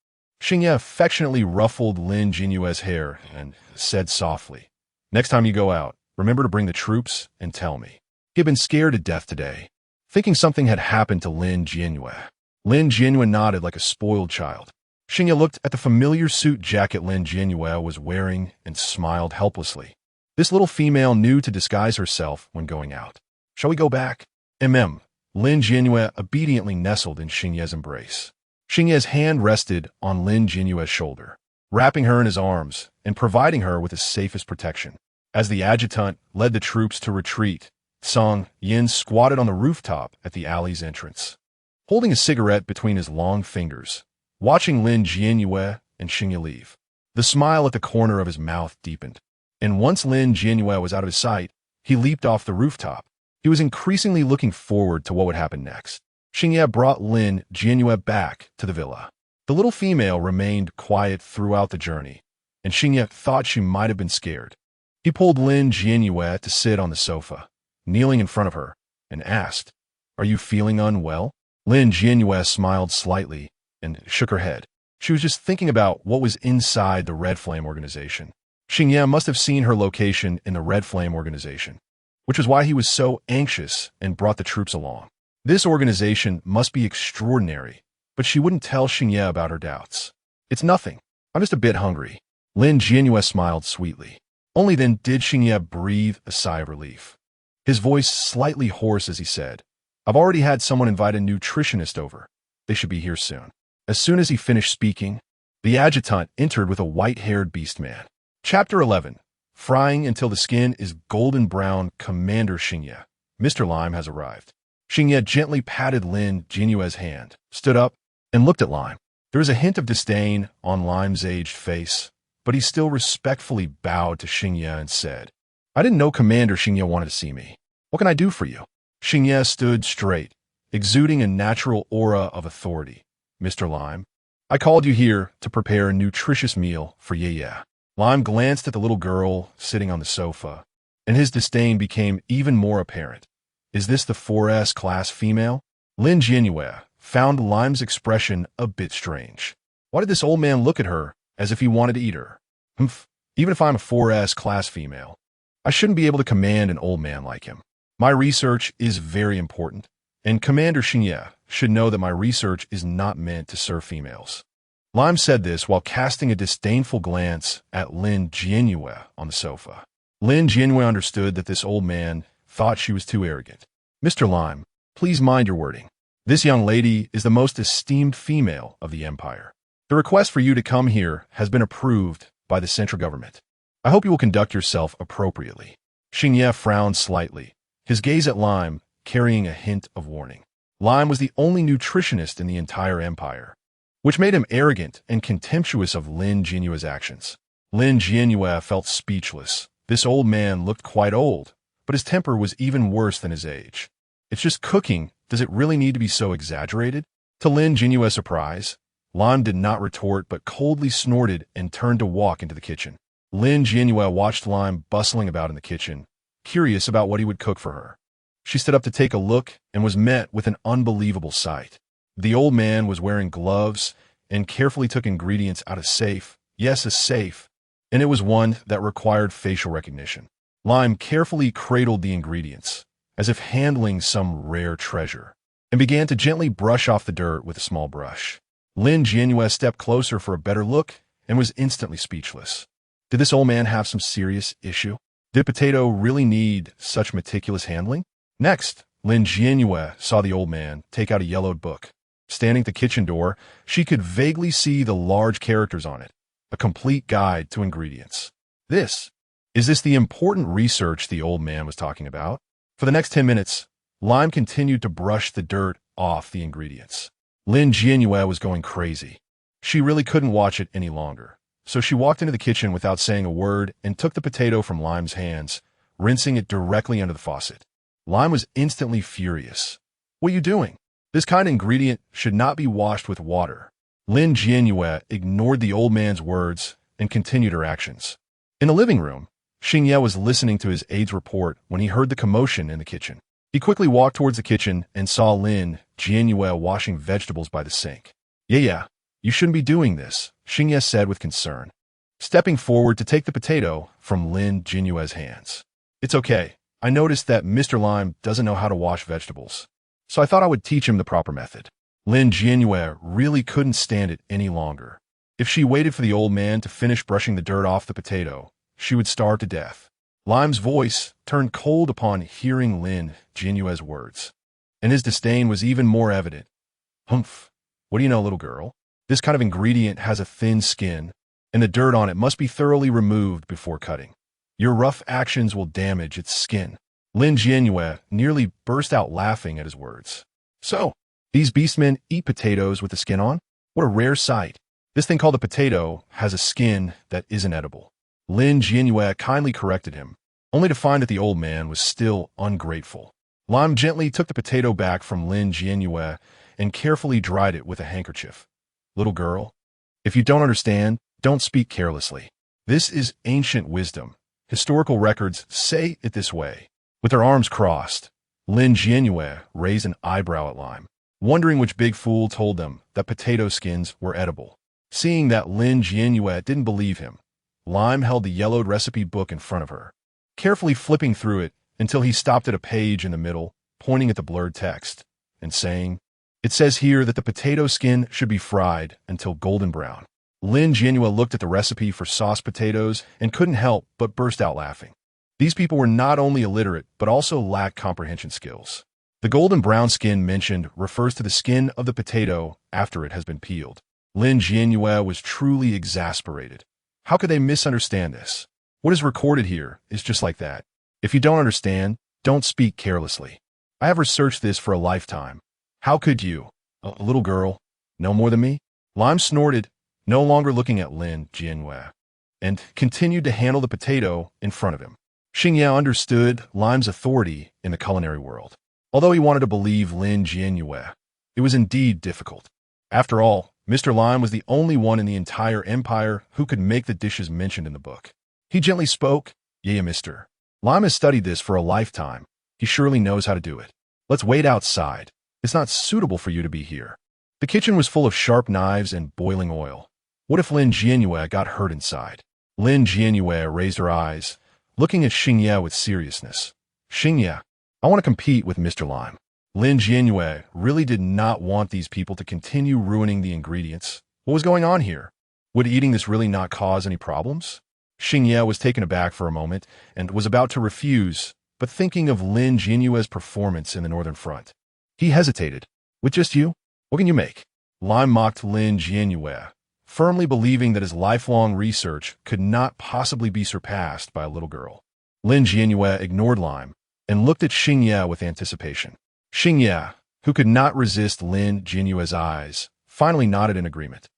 Yueyue affectionately ruffled Lin Jianyue's hair and said softly, "Next time you go out, remember to bring the troops and tell me." He had been scared to death today, thinking something had happened to Lin Jianyue. Lin Jianyue nodded like a spoiled child. Yueyue looked at the familiar suit jacket Lin Jianyue was wearing and smiled helplessly. This little female knew to disguise herself when going out. "Shall we go back?" Lin Jianyue obediently nestled in Yueye's embrace. Xingye's hand rested on Lin Jianyue's shoulder, wrapping her in his arms and providing her with the safest protection. As the adjutant led the troops to retreat, Song Yin squatted on the rooftop at the alley's entrance, holding a cigarette between his long fingers, watching Lin Jianyue and Xingye leave. The smile at the corner of his mouth deepened, and once Lin Jianyue was out of his sight, he leaped off the rooftop. He was increasingly looking forward to what would happen next. Xingye brought Lin Jianyue back to the villa. The little female remained quiet throughout the journey, and Xingye thought she might have been scared. He pulled Lin Jianyue to sit on the sofa, kneeling in front of her, and asked, "Are you feeling unwell?" Lin Jianyue smiled slightly and shook her head. She was just thinking about what was inside the Red Flame organization. Xingye must have seen her location in the Red Flame organization, which was why he was so anxious and brought the troops along. This organization must be extraordinary, but she wouldn't tell Xingye about her doubts. "It's nothing. I'm just a bit hungry." Lin Jianyue smiled sweetly. Only then did Xingye breathe a sigh of relief. His voice slightly hoarse as he said, "I've already had someone invite a nutritionist over. They should be here soon." As soon as he finished speaking, the adjutant entered with a white-haired beastman. Chapter 11. Frying until the skin is golden brown. Commander Xingye, Mr. Lime has arrived. Xingye gently patted Lin Jianyue's hand, stood up, and looked at Lime. There was a hint of disdain on Lime's aged face, but he still respectfully bowed to Xingye and said, "I didn't know Commander Xingye wanted to see me. What can I do for you?" Xingye stood straight, exuding a natural aura of authority. "Mr. Lime, I called you here to prepare a nutritious meal for Yueyue." Lime glanced at the little girl sitting on the sofa, and his disdain became even more apparent. "Is this the 4S class female?" Lin Jianyue found Lime's expression a bit strange. Why did this old man look at her as if he wanted to eat her? Humph, even if I'm a 4S class female, I shouldn't be able to command an old man like him. My research is very important, and Commander Xingye should know that my research is not meant to serve females. Lime said this while casting a disdainful glance at Lin Jianyue on the sofa. Lin Jianyue understood that this old man thought she was too arrogant. "Mr. Lime, please mind your wording. This young lady is the most esteemed female of the Empire. The request for you to come here has been approved by the central government. I hope you will conduct yourself appropriately." Xingye frowned slightly, his gaze at Lime carrying a hint of warning. Lime was the only nutritionist in the entire empire, which made him arrogant and contemptuous of Lin Jianyue's actions. Lin Jianyue felt speechless. This old man looked quite old, but his temper was even worse than his age. "It's just cooking. Does it really need to be so exaggerated?" To Lin Jianyue's surprise, Lime did not retort but coldly snorted and turned to walk into the kitchen. Lin Jianyue watched Lime bustling about in the kitchen, curious about what he would cook for her. She stood up to take a look and was met with an unbelievable sight. The old man was wearing gloves and carefully took ingredients out of a safe. Yes, a safe, and it was one that required facial recognition. Lime carefully cradled the ingredients, as if handling some rare treasure, and began to gently brush off the dirt with a small brush. Lin Jianyue stepped closer for a better look and was instantly speechless. Did this old man have some serious issue? Did potato really need such meticulous handling? Next, Lin Jianyue saw the old man take out a yellowed book. Standing at the kitchen door, she could vaguely see the large characters on it, a complete guide to ingredients. Is this the important research the old man was talking about? For the next 10 minutes, Lime continued to brush the dirt off the ingredients. Lin Jianyue was going crazy. She really couldn't watch it any longer, so she walked into the kitchen without saying a word and took the potato from Lime's hands, rinsing it directly under the faucet. Lime was instantly furious. "What are you doing? This kind of ingredient should not be washed with water." Lin Jianyue ignored the old man's words and continued her actions. In the living room, Xingye was listening to his aide's report when he heard the commotion in the kitchen. He quickly walked towards the kitchen and saw Lin Jianyue washing vegetables by the sink. Yeah, you shouldn't be doing this," Xingye said with concern, stepping forward to take the potato from Lin Jianyue's hands. "It's okay. I noticed that Mr. Lime doesn't know how to wash vegetables, so I thought I would teach him the proper method." Lin Jianyue really couldn't stand it any longer. If she waited for the old man to finish brushing the dirt off the potato, she would starve to death. Lime's voice turned cold upon hearing Lin Jianyue's words, and his disdain was even more evident. "Humph, What do you know, little girl? This kind of ingredient has a thin skin, and the dirt on it must be thoroughly removed before cutting. Your rough actions will damage its skin. Lin Jianyue nearly burst out laughing at his words. So, these beastmen eat potatoes with the skin on? What a rare sight. This thing called a potato has a skin that isn't edible. Lin Jianyue kindly corrected him, only to find that the old man was still ungrateful. Lime gently took the potato back from Lin Jianyue and carefully dried it with a handkerchief. Little girl, if you don't understand, don't speak carelessly. This is ancient wisdom. Historical records say it this way. With her arms crossed, Lin Jianyue raised an eyebrow at Lime, wondering which big fool told them that potato skins were edible. Seeing that Lin Jianyue didn't believe him, Lime held the yellowed recipe book in front of her, carefully flipping through it until he stopped at a page in the middle, pointing at the blurred text, and saying, "It says here that the potato skin should be fried until golden brown." Lin Jianyue looked at the recipe for sauced potatoes and couldn't help but burst out laughing. These people were not only illiterate, but also lacked comprehension skills. The golden brown skin mentioned refers to the skin of the potato after it has been peeled. Lin Jianyue was truly exasperated. How could they misunderstand this? What is recorded here is just like that. If you don't understand, don't speak carelessly. I have researched this for a lifetime. How could you, a little girl, know more than me? Lime snorted, no longer looking at Lin Jianyue, and continued to handle the potato in front of him. Xingye understood Lime's authority in the culinary world. Although he wanted to believe Lin Jianyue, it was indeed difficult. After all, Mr. Lime was the only one in the entire empire who could make the dishes mentioned in the book. He gently spoke, "Yeah, mister. Lime has studied this for a lifetime. He surely knows how to do it. Let's wait outside. It's not suitable for you to be here." The kitchen was full of sharp knives and boiling oil. What if Lin Jianyue got hurt inside? Lin Jianyue raised her eyes, looking at Xingye with seriousness. "Xingye, I want to compete with Mr. Lime." Lin Jianyue really did not want these people to continue ruining the ingredients. What was going on here? Would eating this really not cause any problems? Xingye was taken aback for a moment and was about to refuse, but thinking of Lin Jianyue's performance in the Northern Front, he hesitated. "With just you? What can you make?" Lime mocked Lin Jianyue, firmly believing that his lifelong research could not possibly be surpassed by a little girl. Lin Jianyue ignored Lime and looked at Xingye with anticipation. Xingye, who could not resist Lin Jianyue's eyes, finally nodded in agreement.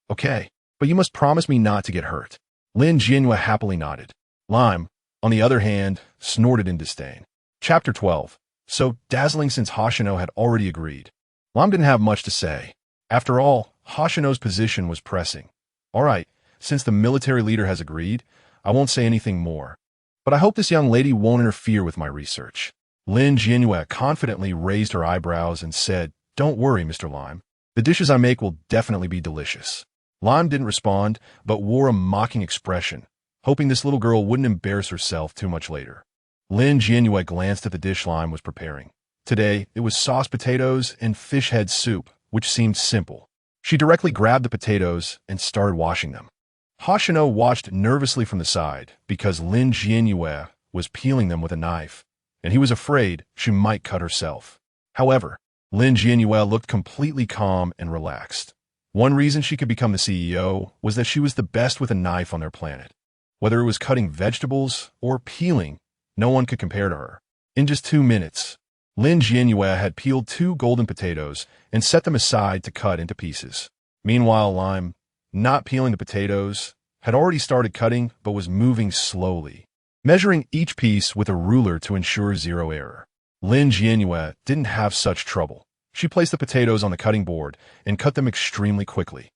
"Okay, but you must promise me not to get hurt." Lin Jianyue happily nodded. Lime, on the other hand, snorted in disdain. Chapter 12. So dazzling since Hoshino had already agreed. Lime didn't have much to say. After all, Hoshino's position was pressing. "All right, since the military leader has agreed, I won't say anything more. But I hope this young lady won't interfere with my research." Lin Jianyue confidently raised her eyebrows and said, "Don't worry, Mr. Lime. The dishes I make will definitely be delicious." Lime didn't respond, but wore a mocking expression, hoping this little girl wouldn't embarrass herself too much later. Lin Jianyue glanced at the dish Lime was preparing. Today, it was sauced potatoes and fish head soup, which seemed simple. She directly grabbed the potatoes and started washing them. Hoshino watched nervously from the side because Lin Jianyue was peeling them with a knife, and he was afraid she might cut herself. However, Lin Jianyue looked completely calm and relaxed. One reason she could become the CEO was that she was the best with a knife on their planet. Whether it was cutting vegetables or peeling, no one could compare to her. In just 2 minutes, Lin Jianyue had peeled 2 golden potatoes and set them aside to cut into pieces. Meanwhile, Lime, not peeling the potatoes, had already started cutting but was moving slowly, measuring each piece with a ruler to ensure zero error. Lin Jianyue didn't have such trouble. She placed the potatoes on the cutting board and cut them extremely quickly.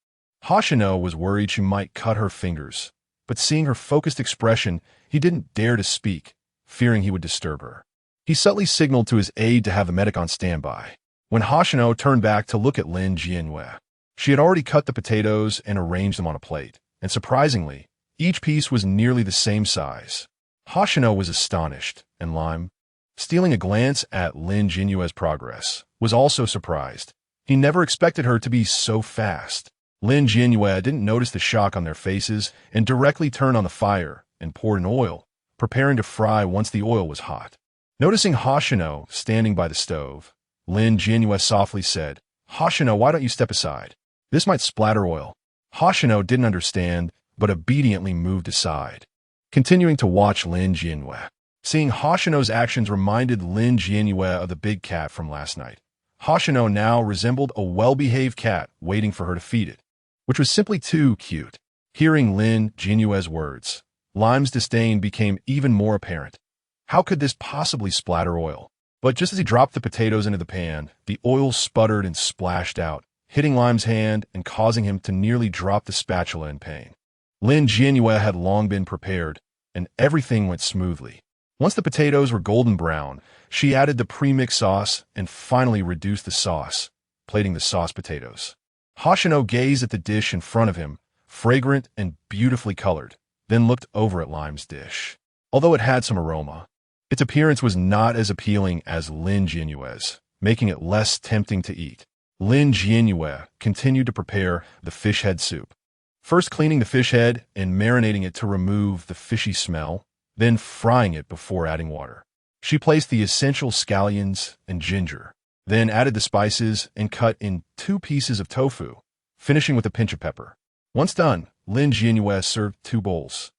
Hoshino was worried she might cut her fingers, but seeing her focused expression, he didn't dare to speak, fearing he would disturb her. He subtly signaled to his aide to have the medic on standby. When Hoshino turned back to look at Lin Jianyue, she had already cut the potatoes and arranged them on a plate, and surprisingly, each piece was nearly the same size. Hoshino was astonished, and Lime, stealing a glance at Lin Jianyue's progress, was also surprised. He never expected her to be so fast. Lin Jianyue didn't notice the shock on their faces and directly turned on the fire and poured in oil, preparing to fry once the oil was hot. Noticing Hoshino standing by the stove, Lin Jianyue softly said, "Hoshino, why don't you step aside? This might splatter oil." Hoshino didn't understand, but obediently moved aside, continuing to watch Lin Jianyue. Seeing Hoshino's actions reminded Lin Jianyue of the big cat from last night. Hoshino now resembled a well-behaved cat waiting for her to feed it, which was simply too cute. Hearing Lin Jianyue's words, Lime's disdain became even more apparent. How could this possibly splatter oil? But just as he dropped the potatoes into the pan, the oil sputtered and splashed out, hitting Lime's hand and causing him to nearly drop the spatula in pain. Lin Jianyue had long been prepared, and everything went smoothly. Once the potatoes were golden brown, she added the pre-mixed sauce and finally reduced the sauce, plating the sauce potatoes. Hoshino gazed at the dish in front of him, fragrant and beautifully colored, then looked over at Lime's dish. Although it had some aroma, its appearance was not as appealing as Lin Jianyue's, making it less tempting to eat. Lin Jianyue continued to prepare the fish head soup, first cleaning the fish head and marinating it to remove the fishy smell, then frying it before adding water. She placed the essential scallions and ginger, then added the spices and cut in 2 pieces of tofu, finishing with a pinch of pepper. Once done, Lin Jianyue served 2 bowls,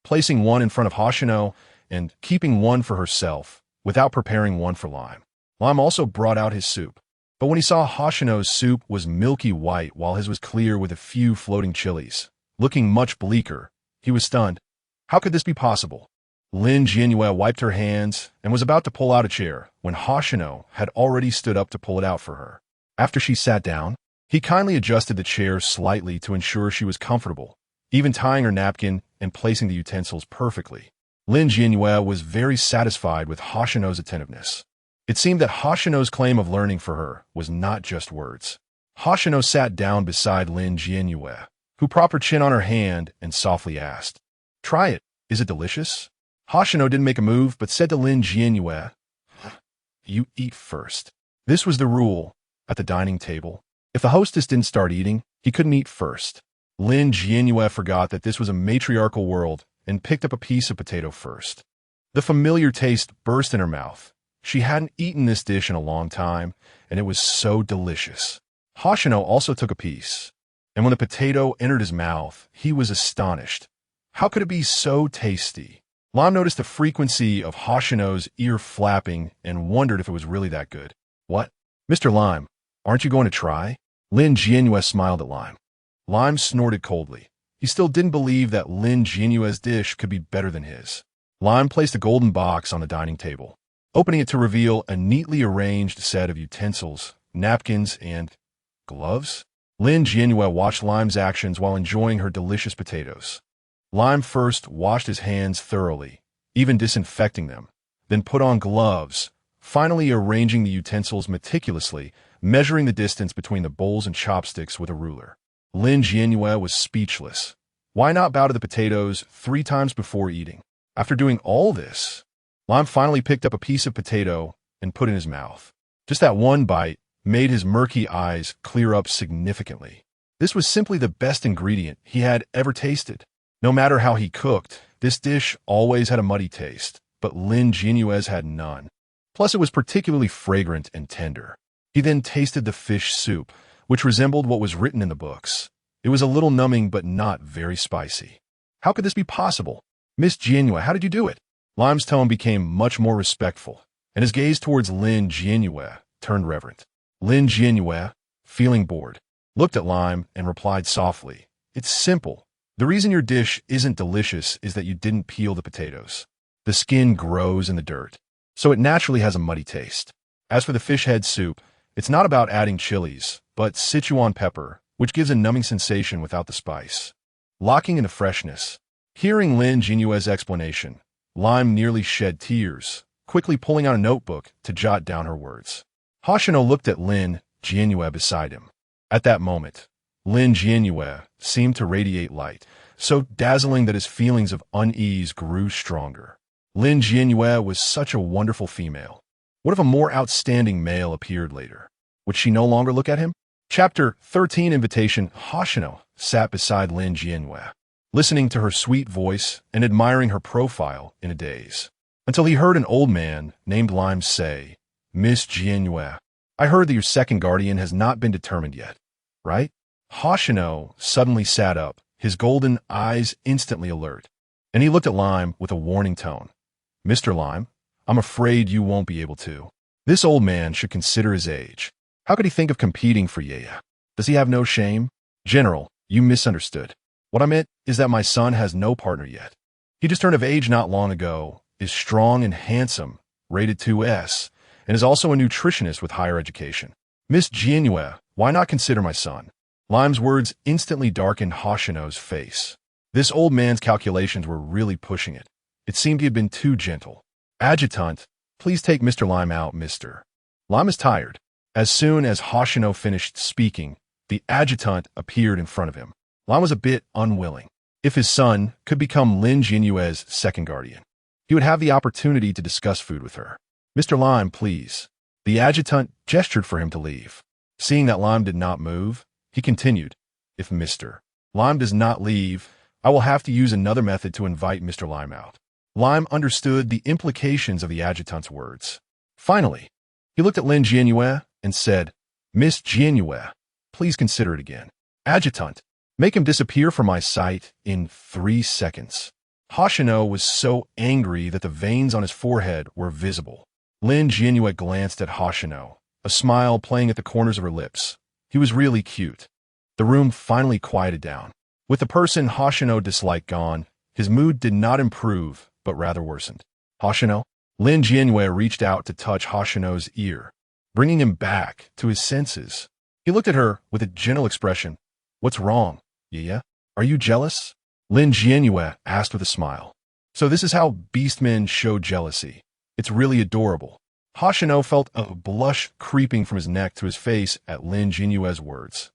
placing one in front of Hoshino and keeping one for herself, without preparing one for Lime. Lime also brought out his soup, but when he saw Hoshino's soup was milky white while his was clear with a few floating chilies, looking much bleaker, he was stunned. How could this be possible? Lin Jianyue wiped her hands and was about to pull out a chair when Hoshino had already stood up to pull it out for her. After she sat down, he kindly adjusted the chair slightly to ensure she was comfortable, even tying her napkin and placing the utensils perfectly. Lin Jianyue was very satisfied with Hoshino's attentiveness. It seemed that Hoshino's claim of learning for her was not just words. Hoshino sat down beside Lin Jianyue, who propped her chin on her hand and softly asked, "Try it. Is it delicious?" Hoshino didn't make a move, but said to Lin Jianyue, "You eat first." This was the rule at the dining table. If the hostess didn't start eating, he couldn't eat first. Lin Jianyue forgot that this was a matriarchal world and picked up a piece of potato first. The familiar taste burst in her mouth. She hadn't eaten this dish in a long time, and it was so delicious. Hoshino also took a piece, and when the potato entered his mouth, he was astonished. How could it be so tasty? Lime noticed the frequency of Hoshino's ear flapping and wondered if it was really that good. "What? Mr. Lime, aren't you going to try?" Lin Jianyue smiled at Lime. Lime snorted coldly. He still didn't believe that Lin Jianyue's dish could be better than his. Lime placed a golden box on the dining table, opening it to reveal a neatly arranged set of utensils, napkins, and gloves. Lin Jianyue watched Lime's actions while enjoying her delicious potatoes. Lime first washed his hands thoroughly, even disinfecting them, then put on gloves, finally arranging the utensils meticulously, measuring the distance between the bowls and chopsticks with a ruler. Lin Jianyue was speechless. Why not bow to the potatoes 3 times before eating? After doing all this, Lime finally picked up a piece of potato and put it in his mouth. Just that one bite made his murky eyes clear up significantly. This was simply the best ingredient he had ever tasted. No matter how he cooked, this dish always had a muddy taste, but Lin Jianyue's had none. Plus, it was particularly fragrant and tender. He then tasted the fish soup, which resembled what was written in the books. It was a little numbing but not very spicy. How could this be possible? "Miss Jianyue, how did you do it?" Lime's tone became much more respectful, and his gaze towards Lin Jianyue turned reverent. Lin Jianyue, feeling bored, looked at Lime and replied softly, "It's simple. The reason your dish isn't delicious is that you didn't peel the potatoes. The skin grows in the dirt, so it naturally has a muddy taste. As for the fish head soup, it's not about adding chilies, but Sichuan pepper, which gives a numbing sensation without the spice, locking into freshness." Hearing Lin Jianyue's explanation, Lime nearly shed tears, quickly pulling out a notebook to jot down her words. Hoshino looked at Lin Jianyue beside him. At that moment, Lin Jianyue seemed to radiate light, so dazzling that his feelings of unease grew stronger. Lin Jianyue was such a wonderful female. What if a more outstanding male appeared later? Would she no longer look at him? Chapter 13 Invitation. Hoshino sat beside Lin Jianyue, listening to her sweet voice and admiring her profile in a daze, until he heard an old man named Lime say, "Miss Jianyue, I heard that your second guardian has not been determined yet, right? Hoshino suddenly sat up, his golden eyes instantly alert, and he looked at Lime with a warning tone. Mr. Lime, I'm afraid you won't be able to. This old man should consider his age. How could he think of competing for Yueyue? Does he have no shame? General, you misunderstood. What I meant is that my son has no partner yet. He just turned of age not long ago, is strong and handsome, rated 2S, and is also a nutritionist with higher education. Miss Jianyue, why not consider my son? Lime's words instantly darkened Hoshino's face. This old man's calculations were really pushing it. It seemed he had been too gentle. Adjutant, please take Mr. Lime out, Mr. Lime is tired. As soon as Hoshino finished speaking, the adjutant appeared in front of him. Lime was a bit unwilling. If his son could become Lin Jianyue's second guardian, he would have the opportunity to discuss food with her. Mr. Lime, please. The adjutant gestured for him to leave. Seeing that Lime did not move, he continued, if Mr. Lime does not leave, I will have to use another method to invite Mr. Lime out. Lime understood the implications of the adjutant's words. Finally, he looked at Lin Jianyue and said, Miss Jianyue, please consider it again. Adjutant, make him disappear from my sight in 3 seconds. Hoshino was so angry that the veins on his forehead were visible. Lin Jianyue glanced at Hoshino, a smile playing at the corners of her lips. He was really cute. The room finally quieted down. With the person Hoshino disliked gone, his mood did not improve, but rather worsened. Hoshino? Lin Jianyue reached out to touch Hoshino's ear, bringing him back to his senses. He looked at her with a gentle expression. What's wrong, Yueyue? Are you jealous? Lin Jianyue asked with a smile. So this is how beastmen show jealousy. It's really adorable. Hoshino felt a blush creeping from his neck to his face at Lin Jianyue's words.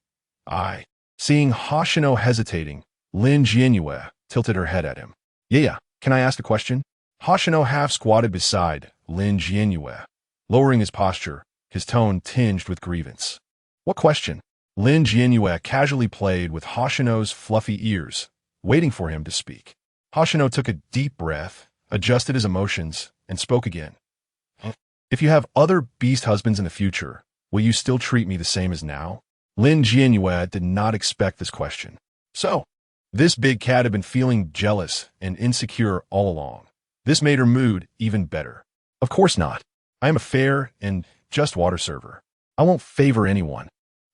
Seeing Hoshino hesitating, Lin Jianyue tilted her head at him. Yueyue, can I ask a question? Hoshino half squatted beside Lin Jianyue, lowering his posture, his tone tinged with grievance. What question? Lin Jianyue casually played with Hoshino's fluffy ears, waiting for him to speak. Hoshino took a deep breath, adjusted his emotions, and spoke again. If you have other beast husbands in the future, will you still treat me the same as now? Lin Jianyue did not expect this question. So, this big cat had been feeling jealous and insecure all along. This made her mood even better. Of course not. I am a fair and just water server. I won't favor anyone.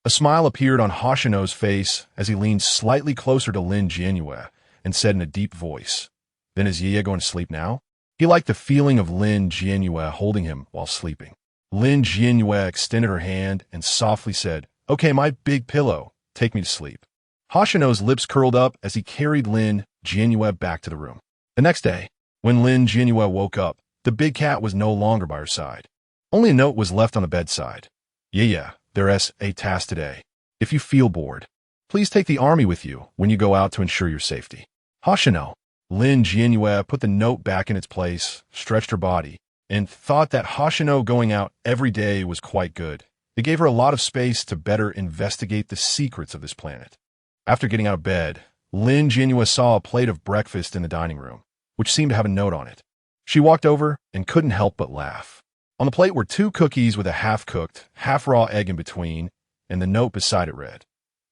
A smile appeared on Hoshino's face as he leaned slightly closer to Lin Jianyue and said in a deep voice, Then is Yueyue going to sleep now? He liked the feeling of Lin Jianyue holding him while sleeping. Lin Jianyue extended her hand and softly said, Okay, my big pillow, take me to sleep. Hoshino's lips curled up as he carried Lin Jianyue back to the room. The next day, when Lin Jianyue woke up, the big cat was no longer by her side. Only a note was left on the bedside. Yueyue, there's a task today. If you feel bored, please take the army with you when you go out to ensure your safety. Hoshino. Lin Jianyue put the note back in its place, stretched her body, and thought that Hoshino going out every day was quite good. It gave her a lot of space to better investigate the secrets of this planet. After getting out of bed, Lin Jianyue saw a plate of breakfast in the dining room, which seemed to have a note on it. She walked over and couldn't help but laugh. On the plate were 2 cookies with a half-cooked, half-raw egg in between, and the note beside it read,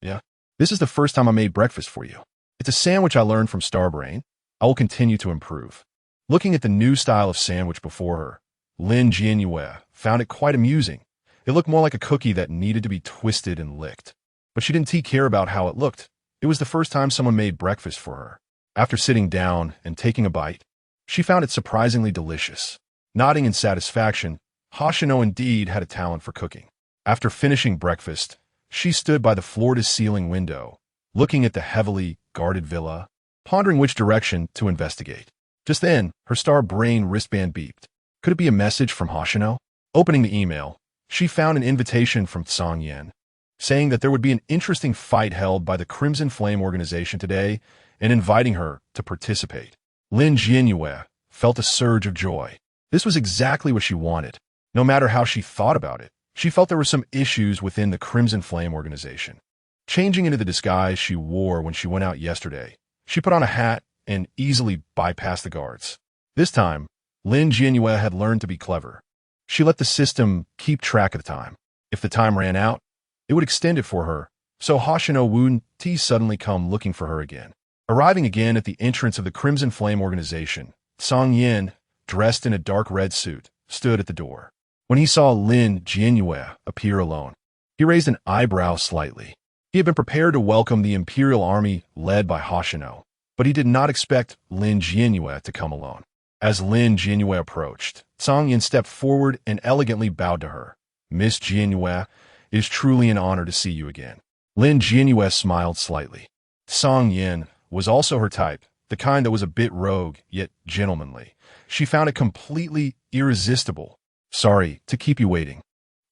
Yeah, this is the first time I made breakfast for you. It's a sandwich I learned from Starbrain. I will continue to improve. Looking at the new style of sandwich before her, Lin Jianyue found it quite amusing. It looked more like a cookie that needed to be twisted and licked. But she didn't care about how it looked. It was the first time someone made breakfast for her. After sitting down and taking a bite, she found it surprisingly delicious. Nodding in satisfaction, Hoshino indeed had a talent for cooking. After finishing breakfast, she stood by the floor-to-ceiling window, looking at the heavily guarded villa, pondering which direction to investigate. Just then, her star brain wristband beeped. Could it be a message from Hoshino? Opening the email, she found an invitation from Tsang Yan, saying that there would be an interesting fight held by the Crimson Flame organization today and inviting her to participate. Lin Jianyue felt a surge of joy. This was exactly what she wanted. No matter how she thought about it, she felt there were some issues within the Crimson Flame organization. Changing into the disguise she wore when she went out yesterday, she put on a hat and easily bypassed the guards. This time, Lin Jianyue had learned to be clever. She let the system keep track of the time. If the time ran out, it would extend it for her, so Hoshino wouldn't suddenly come looking for her again. Arriving again at the entrance of the Crimson Flame organization, Song Yin, dressed in a dark red suit, stood at the door. When he saw Lin Jianyue appear alone, he raised an eyebrow slightly. He had been prepared to welcome the Imperial Army led by Hoshino, but he did not expect Lin Jianyue to come alone. As Lin Jianyue approached, Song Yin stepped forward and elegantly bowed to her. "Miss Jianyue, it is truly an honor to see you again." Lin Jianyue smiled slightly. Song Yin was also her type, the kind that was a bit rogue, yet gentlemanly. She found it completely irresistible. "Sorry to keep you waiting."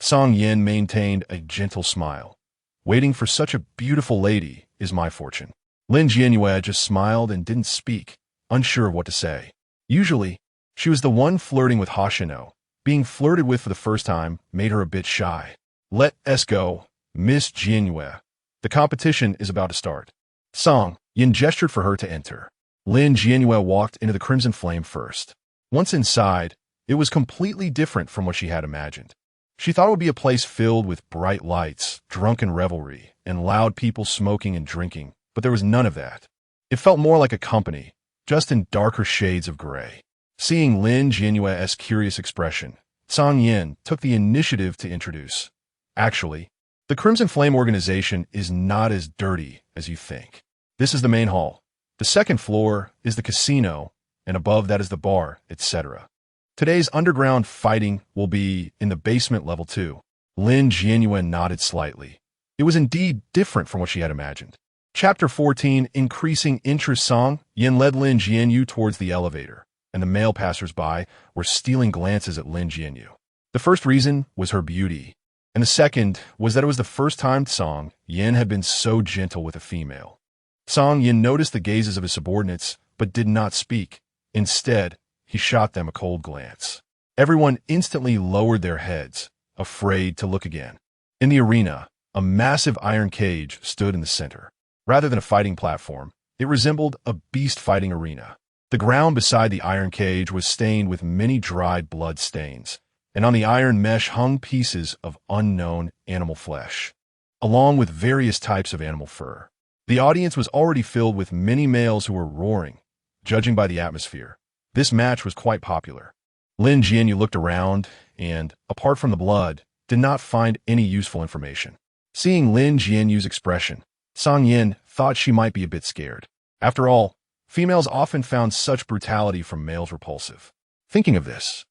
Song Yin maintained a gentle smile. "Waiting for such a beautiful lady is my fortune." Lin Jianyue just smiled and didn't speak, unsure of what to say. Usually, she was the one flirting with Hoshino. Being flirted with for the first time made her a bit shy. "Let us go, Miss Jianyue. The competition is about to start." Song Yin gestured for her to enter. Lin Jianyue walked into the Crimson Flame first. Once inside, it was completely different from what she had imagined. She thought it would be a place filled with bright lights, drunken revelry, and loud people smoking and drinking, but there was none of that. It felt more like a company, just in darker shades of gray. Seeing Lin Jianyue's curious expression, Song Yin took the initiative to introduce. "Actually, the Crimson Flame organization is not as dirty as you think. This is the main hall. The second floor is the casino, and above that is the bar, etc. Today's underground fighting will be in the basement level 2. Lin Jianyue nodded slightly. It was indeed different from what she had imagined. Chapter 14, Increasing Interest. Song Yin led Lin Jianyue towards the elevator, and the male passers-by were stealing glances at Lin Jianyue. The first reason was her beauty, and the second was that it was the first time Song Yin had been so gentle with a female. Song Yin noticed the gazes of his subordinates, but did not speak. Instead, he shot them a cold glance. Everyone instantly lowered their heads, afraid to look again. In the arena, a massive iron cage stood in the center. Rather than a fighting platform, it resembled a beast fighting arena. The ground beside the iron cage was stained with many dried blood stains, and on the iron mesh hung pieces of unknown animal flesh, along with various types of animal fur. The audience was already filled with many males who were roaring. Judging by the atmosphere, this match was quite popular. Lin Jianyue looked around and, apart from the blood, did not find any useful information. Seeing Lin Jianyue's expression, Song Yin thought she might be a bit scared. After all, females often found such brutality from males repulsive. Thinking of this,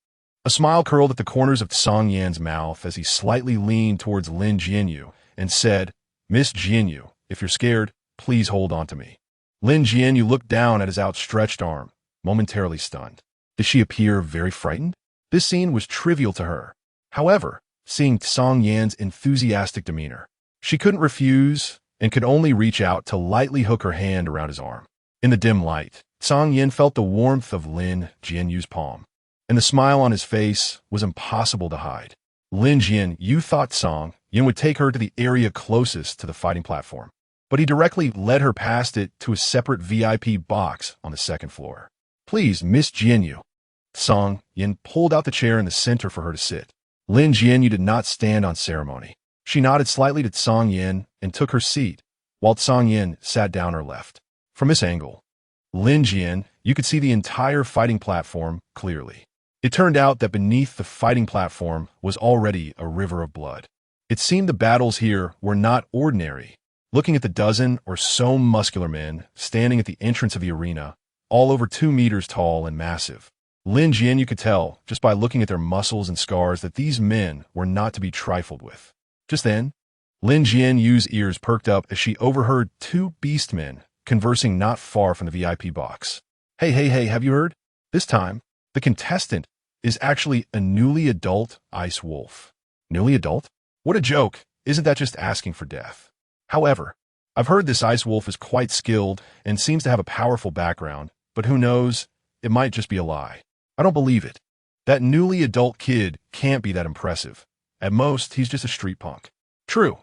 a smile curled at the corners of Song Yin's mouth as he slightly leaned towards Lin Jianyue and said, "Miss Jianyue, if you're scared, please hold on to me." Lin Jianyue looked down at his outstretched arm, momentarily stunned. Did she appear very frightened? This scene was trivial to her. However, seeing Song Yin's enthusiastic demeanor, she couldn't refuse and could only reach out to lightly hook her hand around his arm. In the dim light, Song Yin felt the warmth of Lin Jianyue's palm, and the smile on his face was impossible to hide. Lin Jianyue thought Song Yin would take her to the area closest to the fighting platform, but he directly led her past it to a separate VIP box on the second floor. "Please, Miss Jianyue." Song Yin pulled out the chair in the center for her to sit. Lin Jianyue did not stand on ceremony. She nodded slightly to Song Yin and took her seat, while Song Yin sat down her left. From this angle, Lin Jianyue, you could see the entire fighting platform clearly. It turned out that beneath the fighting platform was already a river of blood. It seemed the battles here were not ordinary. Looking at the dozen or so muscular men standing at the entrance of the arena, all over 2 meters tall and massive, Lin Jianyue could tell, just by looking at their muscles and scars, that these men were not to be trifled with. Just then, Lin Jianyue's ears perked up as she overheard 2 beastmen conversing not far from the VIP box. Hey, have you heard? This time, the contestant is actually a newly adult ice wolf." Newly adult? What a joke. Isn't that just asking for death? However, I've heard this ice wolf is quite skilled and seems to have a powerful background, but who knows, it might just be a lie. I don't believe it. That newly adult kid can't be that impressive. At most, he's just a street punk. True.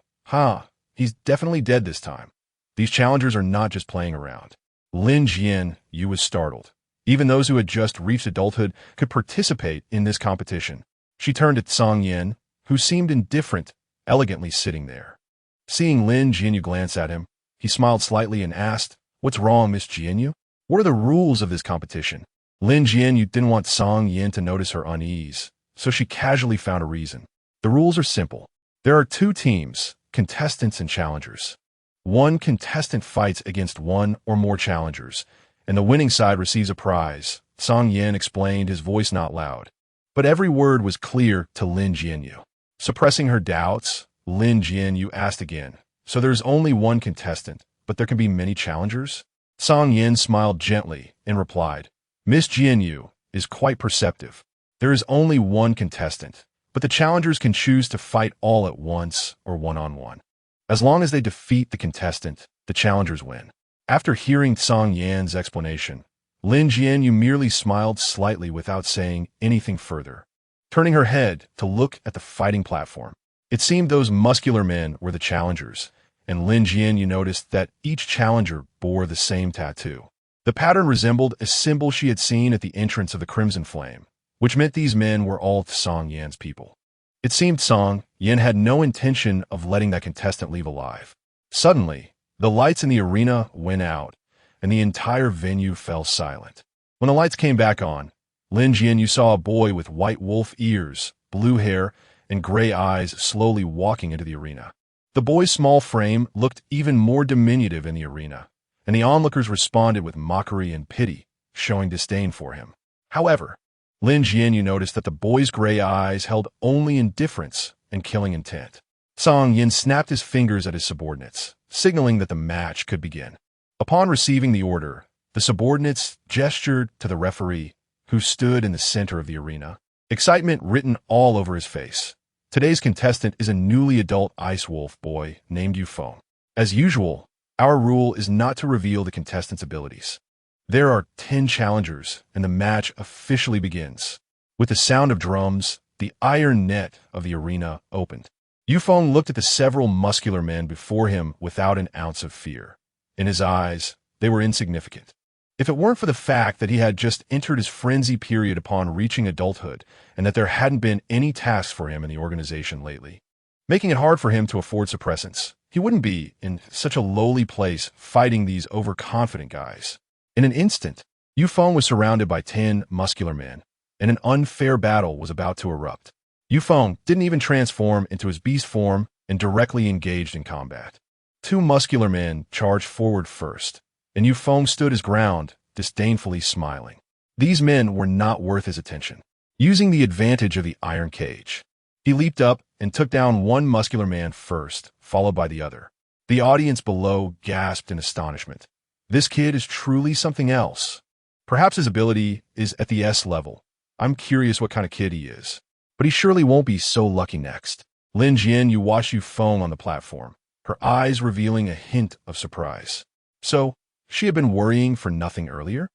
He's definitely dead this time. These challengers are not just playing around. Lin Jianyue was startled. Even those who had just reached adulthood could participate in this competition. She turned to Song Yin, who seemed indifferent, elegantly sitting there. Seeing Lin Jianyue glance at him, he smiled slightly and asked, "What's wrong, Miss Jianyue? What are the rules of this competition?" Lin Jianyue didn't want Song Yin to notice her unease, so she casually found a reason. The rules are simple. There are two teams, contestants and challengers. One contestant fights against one or more challengers, and the winning side receives a prize, Song Yin explained, his voice not loud. But every word was clear to Lin Jianyue. Suppressing her doubts, Lin Jianyue asked again, "So there's only one contestant, but there can be many challengers?" Song Yin smiled gently and replied, "Miss Jianyue is quite perceptive. There is only one contestant, but the challengers can choose to fight all at once or one-on-one. As long as they defeat the contestant, the challengers win." After hearing Song Yan's explanation, Lin Jianyue merely smiled slightly without saying anything further. Turning her head to look at the fighting platform, it seemed those muscular men were the challengers, and Lin Jianyue noticed that each challenger bore the same tattoo. The pattern resembled a symbol she had seen at the entrance of the Crimson Flame, which meant these men were all Song Yan's people. It seemed Song Yan had no intention of letting that contestant leave alive. Suddenly, the lights in the arena went out, and the entire venue fell silent. When the lights came back on, Lin Jianyue saw a boy with white wolf ears, blue hair, and gray eyes slowly walking into the arena. The boy's small frame looked even more diminutive in the arena, and the onlookers responded with mockery and pity, showing disdain for him. However, Lin Jianyue noticed that the boy's gray eyes held only indifference and killing intent. Song Yin snapped his fingers at his subordinates, signaling that the match could begin. Upon receiving the order, the subordinates gestured to the referee, who stood in the center of the arena, excitement written all over his face. Today's contestant is a newly adult ice wolf boy named Yueyue. As usual, our rule is not to reveal the contestant's abilities. There are 10 challengers, and the match officially begins. With the sound of drums, the iron net of the arena opened. Yueyue looked at the several muscular men before him without an ounce of fear. In his eyes, they were insignificant. If it weren't for the fact that he had just entered his frenzy period upon reaching adulthood, and that there hadn't been any tasks for him in the organization lately, making it hard for him to afford suppressants, he wouldn't be in such a lowly place fighting these overconfident guys. In an instant, Yueyue was surrounded by 10 muscular men, and an unfair battle was about to erupt. Yueyue didn't even transform into his beast form and directly engaged in combat. 2 muscular men charged forward first, and Yueyue stood his ground, disdainfully smiling. These men were not worth his attention. Using the advantage of the iron cage, he leaped up and took down one muscular man first, followed by the other. The audience below gasped in astonishment. This kid is truly something else. Perhaps his ability is at the S level. I'm curious what kind of kid he is. But he surely won't be so lucky next. Lin Jianyue watched Yueyue on the platform, her eyes revealing a hint of surprise. So, she had been worrying for nothing earlier?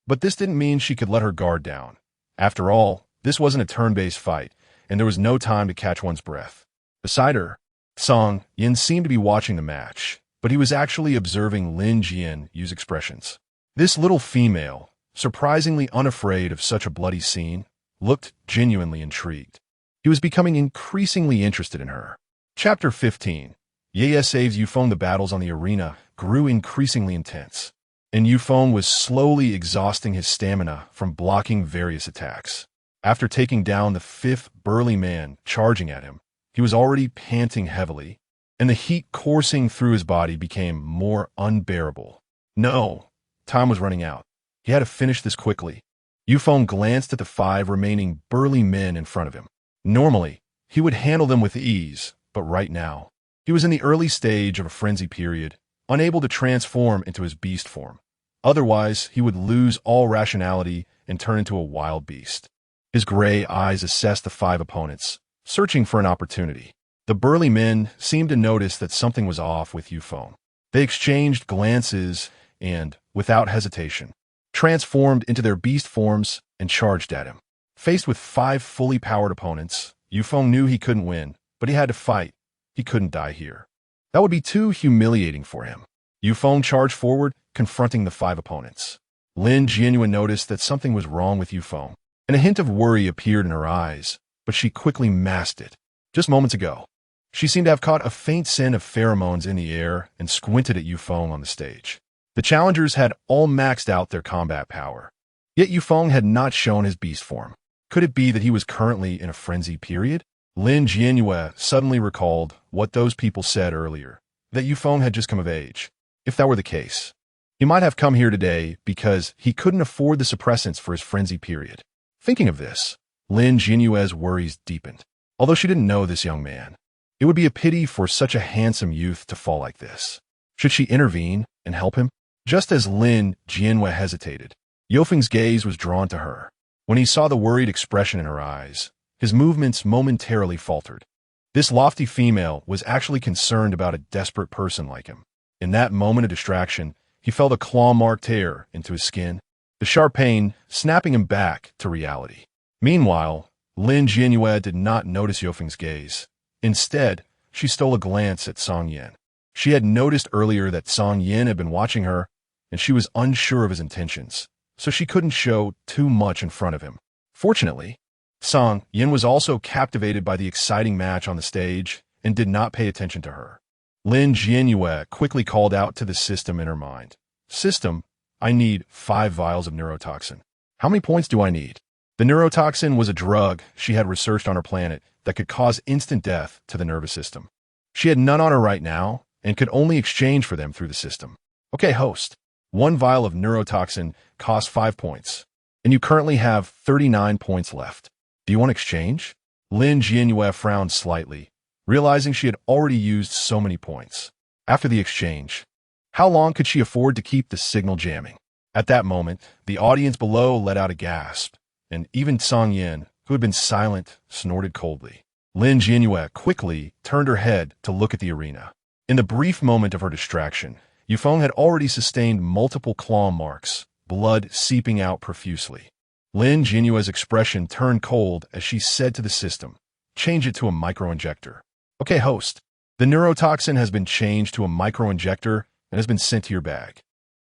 But this didn't mean she could let her guard down. After all, this wasn't a turn-based fight, and there was no time to catch one's breath. Beside her, Song Yin seemed to be watching the match, but he was actually observing Lin Jianyue's expressions. This little female, surprisingly unafraid of such a bloody scene, looked genuinely intrigued. He was becoming increasingly interested in her. Chapter 15. Yueyue saves Yueyue. The battles on the arena grew increasingly intense, and Yueyue was slowly exhausting his stamina from blocking various attacks. After taking down the 5th burly man charging at him, he was already panting heavily, and the heat coursing through his body became more unbearable. No, time was running out. He had to finish this quickly. Yueyue glanced at the 5 remaining burly men in front of him. Normally, he would handle them with ease, but right now, he was in the early stage of a frenzy period, unable to transform into his beast form. Otherwise, he would lose all rationality and turn into a wild beast. His gray eyes assessed the 5 opponents, searching for an opportunity. The burly men seemed to notice that something was off with Yueyue. They exchanged glances and, without hesitation, transformed into their beast forms and charged at him. Faced with 5 fully powered opponents, Yueyue knew he couldn't win, but he had to fight. He couldn't die here. That would be too humiliating for him. Yueyue charged forward, confronting the 5 opponents. Lin Jianyue noticed that something was wrong with Yueyue, and a hint of worry appeared in her eyes, but she quickly masked it. Just moments ago, She seemed to have caught a faint scent of pheromones in the air and squinted at Yufeng on the stage. The challengers had all maxed out their combat power. Yet Yufeng had not shown his beast form. Could it be that he was currently in a frenzy period? Lin Jianyue suddenly recalled what those people said earlier, that Yufeng had just come of age. If that were the case, he might have come here today because he couldn't afford the suppressants for his frenzy period. Thinking of this, Lin Jianyue's worries deepened. Although she didn't know this young man, it would be a pity for such a handsome youth to fall like this. Should she intervene and help him? Just as Lin Jianyue hesitated, Yofeng's gaze was drawn to her. When he saw the worried expression in her eyes, his movements momentarily faltered. This lofty female was actually concerned about a desperate person like him. In that moment of distraction, he felt a claw-marked tear into his skin, the sharp pain snapping him back to reality. Meanwhile, Lin Jianyue did not notice Yofeng's gaze. Instead, she stole a glance at Song Yin. She had noticed earlier that Song Yin had been watching her, and she was unsure of his intentions, so she couldn't show too much in front of him. Fortunately, Song Yin was also captivated by the exciting match on the stage and did not pay attention to her. Lin Jianyue quickly called out to the system in her mind. System, I need 5 vials of neurotoxin. How many points do I need? The neurotoxin was a drug she had researched on her planet that could cause instant death to the nervous system. She had none on her right now and could only exchange for them through the system. Okay, host. 1 vial of neurotoxin costs 5 points, and you currently have 39 points left. Do you want to exchange? Lin Jianyue frowned slightly, realizing she had already used so many points. After the exchange, how long could she afford to keep the signal jamming? At that moment, the audience below let out a gasp, and even Song Yin, who had been silent, snorted coldly. Lin Jianyue quickly turned her head to look at the arena. In the brief moment of her distraction, Yufeng had already sustained multiple claw marks, blood seeping out profusely. Lin Jianyue's expression turned cold as she said to the system, change it to a microinjector. Okay, host. The neurotoxin has been changed to a microinjector and has been sent to your bag.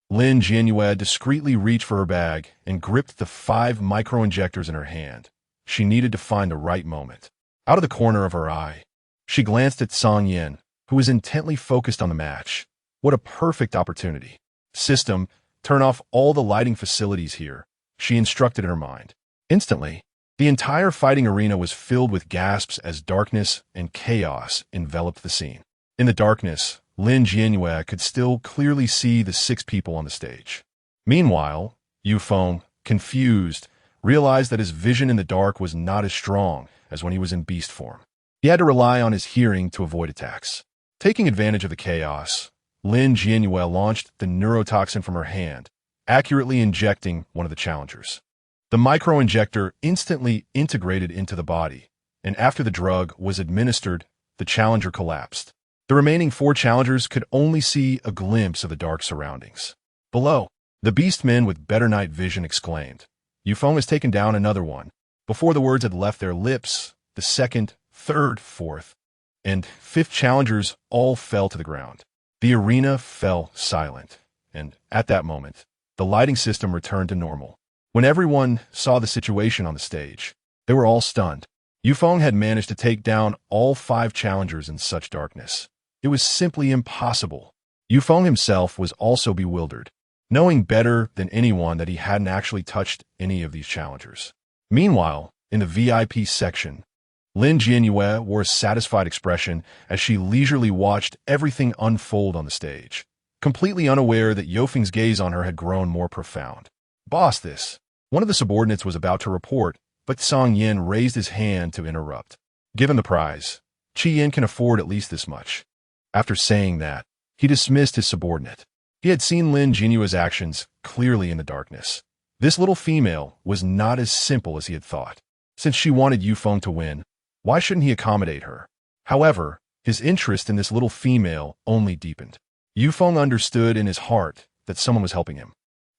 Lin Jianyue discreetly reached for her bag and gripped the 5 microinjectors in her hand. She needed to find the right moment. Out of the corner of her eye, she glanced at Song Yin, who was intently focused on the match. What a perfect opportunity. System, turn off all the lighting facilities here, she instructed in her mind. Instantly, the entire fighting arena was filled with gasps as darkness and chaos enveloped the scene. In the darkness, Lin Jianyue could still clearly see the 6 people on the stage. Meanwhile, Yufeng, confused, realized that his vision in the dark was not as strong as when he was in beast form. He had to rely on his hearing to avoid attacks. Taking advantage of the chaos, Lin Jianyue launched the neurotoxin from her hand, accurately injecting one of the challengers. The microinjector instantly integrated into the body, and after the drug was administered, the challenger collapsed. The remaining 4 challengers could only see a glimpse of the dark surroundings. Below, the beastman with better night vision exclaimed, Yufeng has taken down another one. Before the words had left their lips, the 2nd, 3rd, 4th, and 5th challengers all fell to the ground. The arena fell silent, and at that moment, the lighting system returned to normal. When everyone saw the situation on the stage, they were all stunned. Yufeng had managed to take down all 5 challengers in such darkness. It was simply impossible. Yufeng himself was also bewildered, knowing better than anyone that he hadn't actually touched any of these challengers. Meanwhile, in the VIP section, Lin Jianyue wore a satisfied expression as she leisurely watched everything unfold on the stage, completely unaware that Yofeng's gaze on her had grown more profound. Boss, this. One of the subordinates was about to report, but Song Yin raised his hand to interrupt. Given the prize, Qi Yin can afford at least this much. After saying that, he dismissed his subordinate. He had seen Lin Jianyue's actions clearly in the darkness. This little female was not as simple as he had thought. Since she wanted Yufeng to win, why shouldn't he accommodate her? However, his interest in this little female only deepened. Yufeng understood in his heart that someone was helping him.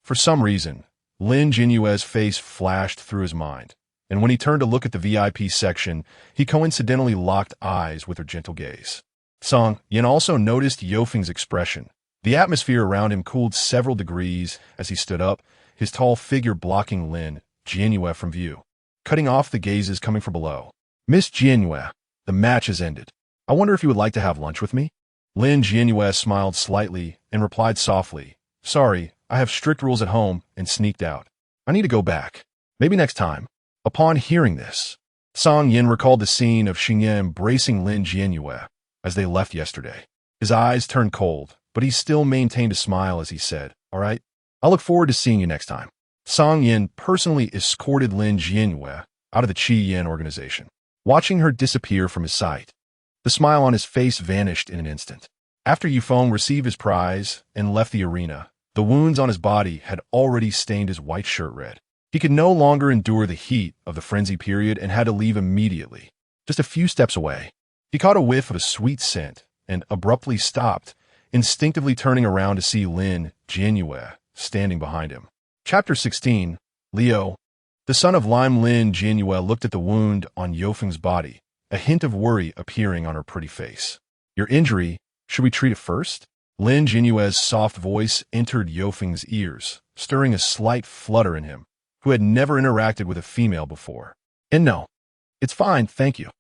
For some reason, Lin Jianyue's face flashed through his mind, and when he turned to look at the VIP section, he coincidentally locked eyes with her gentle gaze. Song Yin also noticed Yofeng's expression. The atmosphere around him cooled several degrees as he stood up, his tall figure blocking Lin Jianyue from view, cutting off the gazes coming from below. Miss Jianyue, the match has ended. I wonder if you would like to have lunch with me? Lin Jianyue smiled slightly and replied softly, Sorry, I have strict rules at home, and sneaked out. I need to go back. Maybe next time. Upon hearing this, Song Yin recalled the scene of Xingye embracing Lin Jianyue as they left yesterday. His eyes turned cold, but he still maintained a smile as he said, All right, I'll look forward to seeing you next time. Song Yin personally escorted Lin Jianyue out of the Qi Yin organization. Watching her disappear from his sight, the smile on his face vanished in an instant. After Yufeng received his prize and left the arena, the wounds on his body had already stained his white shirt red. He could no longer endure the heat of the frenzy period and had to leave immediately. Just a few steps away, he caught a whiff of a sweet scent and abruptly stopped, instinctively turning around to see Lin Jianyue standing behind him. Chapter 16, Leo. The son of Lin Jianyue looked at the wound on Yofeng's body, a hint of worry appearing on her pretty face. Your injury, should we treat it first? Lin Jianyue's soft voice entered Yofeng's ears, stirring a slight flutter in him, who had never interacted with a female before. And no, it's fine, thank you.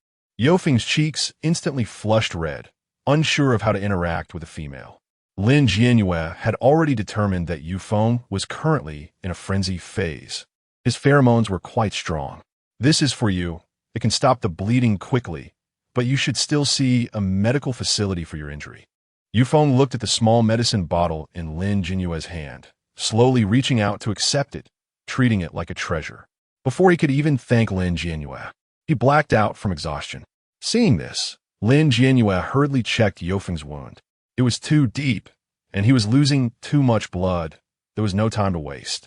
Yofeng's cheeks instantly flushed red, unsure of how to interact with a female. Lin Jianyue had already determined that Yufeng was currently in a frenzy phase. His pheromones were quite strong. This is for you. It can stop the bleeding quickly, but you should still see a medical facility for your injury. Yufeng looked at the small medicine bottle in Lin Jianyue's hand, slowly reaching out to accept it, treating it like a treasure. Before he could even thank Lin Jianyue, he blacked out from exhaustion. Seeing this, Lin Jianyue hurriedly checked Yofeng's wound. It was too deep, and he was losing too much blood. There was no time to waste.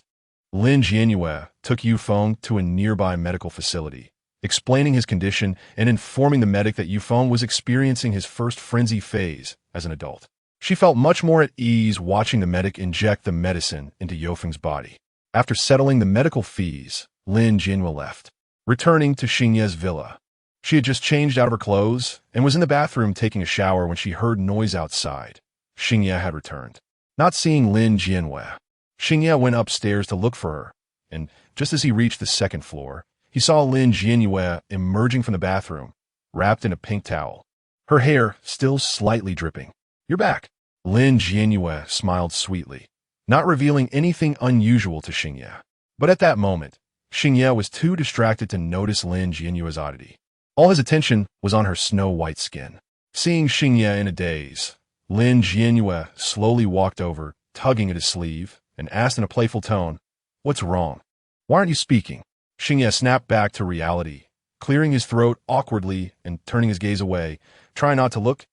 Lin Jianyue took Yufeng to a nearby medical facility, explaining his condition and informing the medic that Yufeng was experiencing his first frenzy phase as an adult. She felt much more at ease watching the medic inject the medicine into Yofeng's body. After settling the medical fees, Lin Jianyue left, returning to Xingye's villa. She had just changed out of her clothes and was in the bathroom taking a shower when she heard noise outside. Xingye had returned. Not seeing Lin Jianyue, Xingye went upstairs to look for her, and just as he reached the second floor, he saw Lin Jianyue emerging from the bathroom, wrapped in a pink towel, her hair still slightly dripping. You're back. Lin Jianyue smiled sweetly, not revealing anything unusual to Xingye. But at that moment, Xingye was too distracted to notice Lin Jianyue's oddity. All his attention was on her snow-white skin. Seeing Xingye in a daze, Lin Jianyue slowly walked over, tugging at his sleeve, and asked in a playful tone, What's wrong? Why aren't you speaking? Xingye snapped back to reality, clearing his throat awkwardly and turning his gaze away, trying not to look.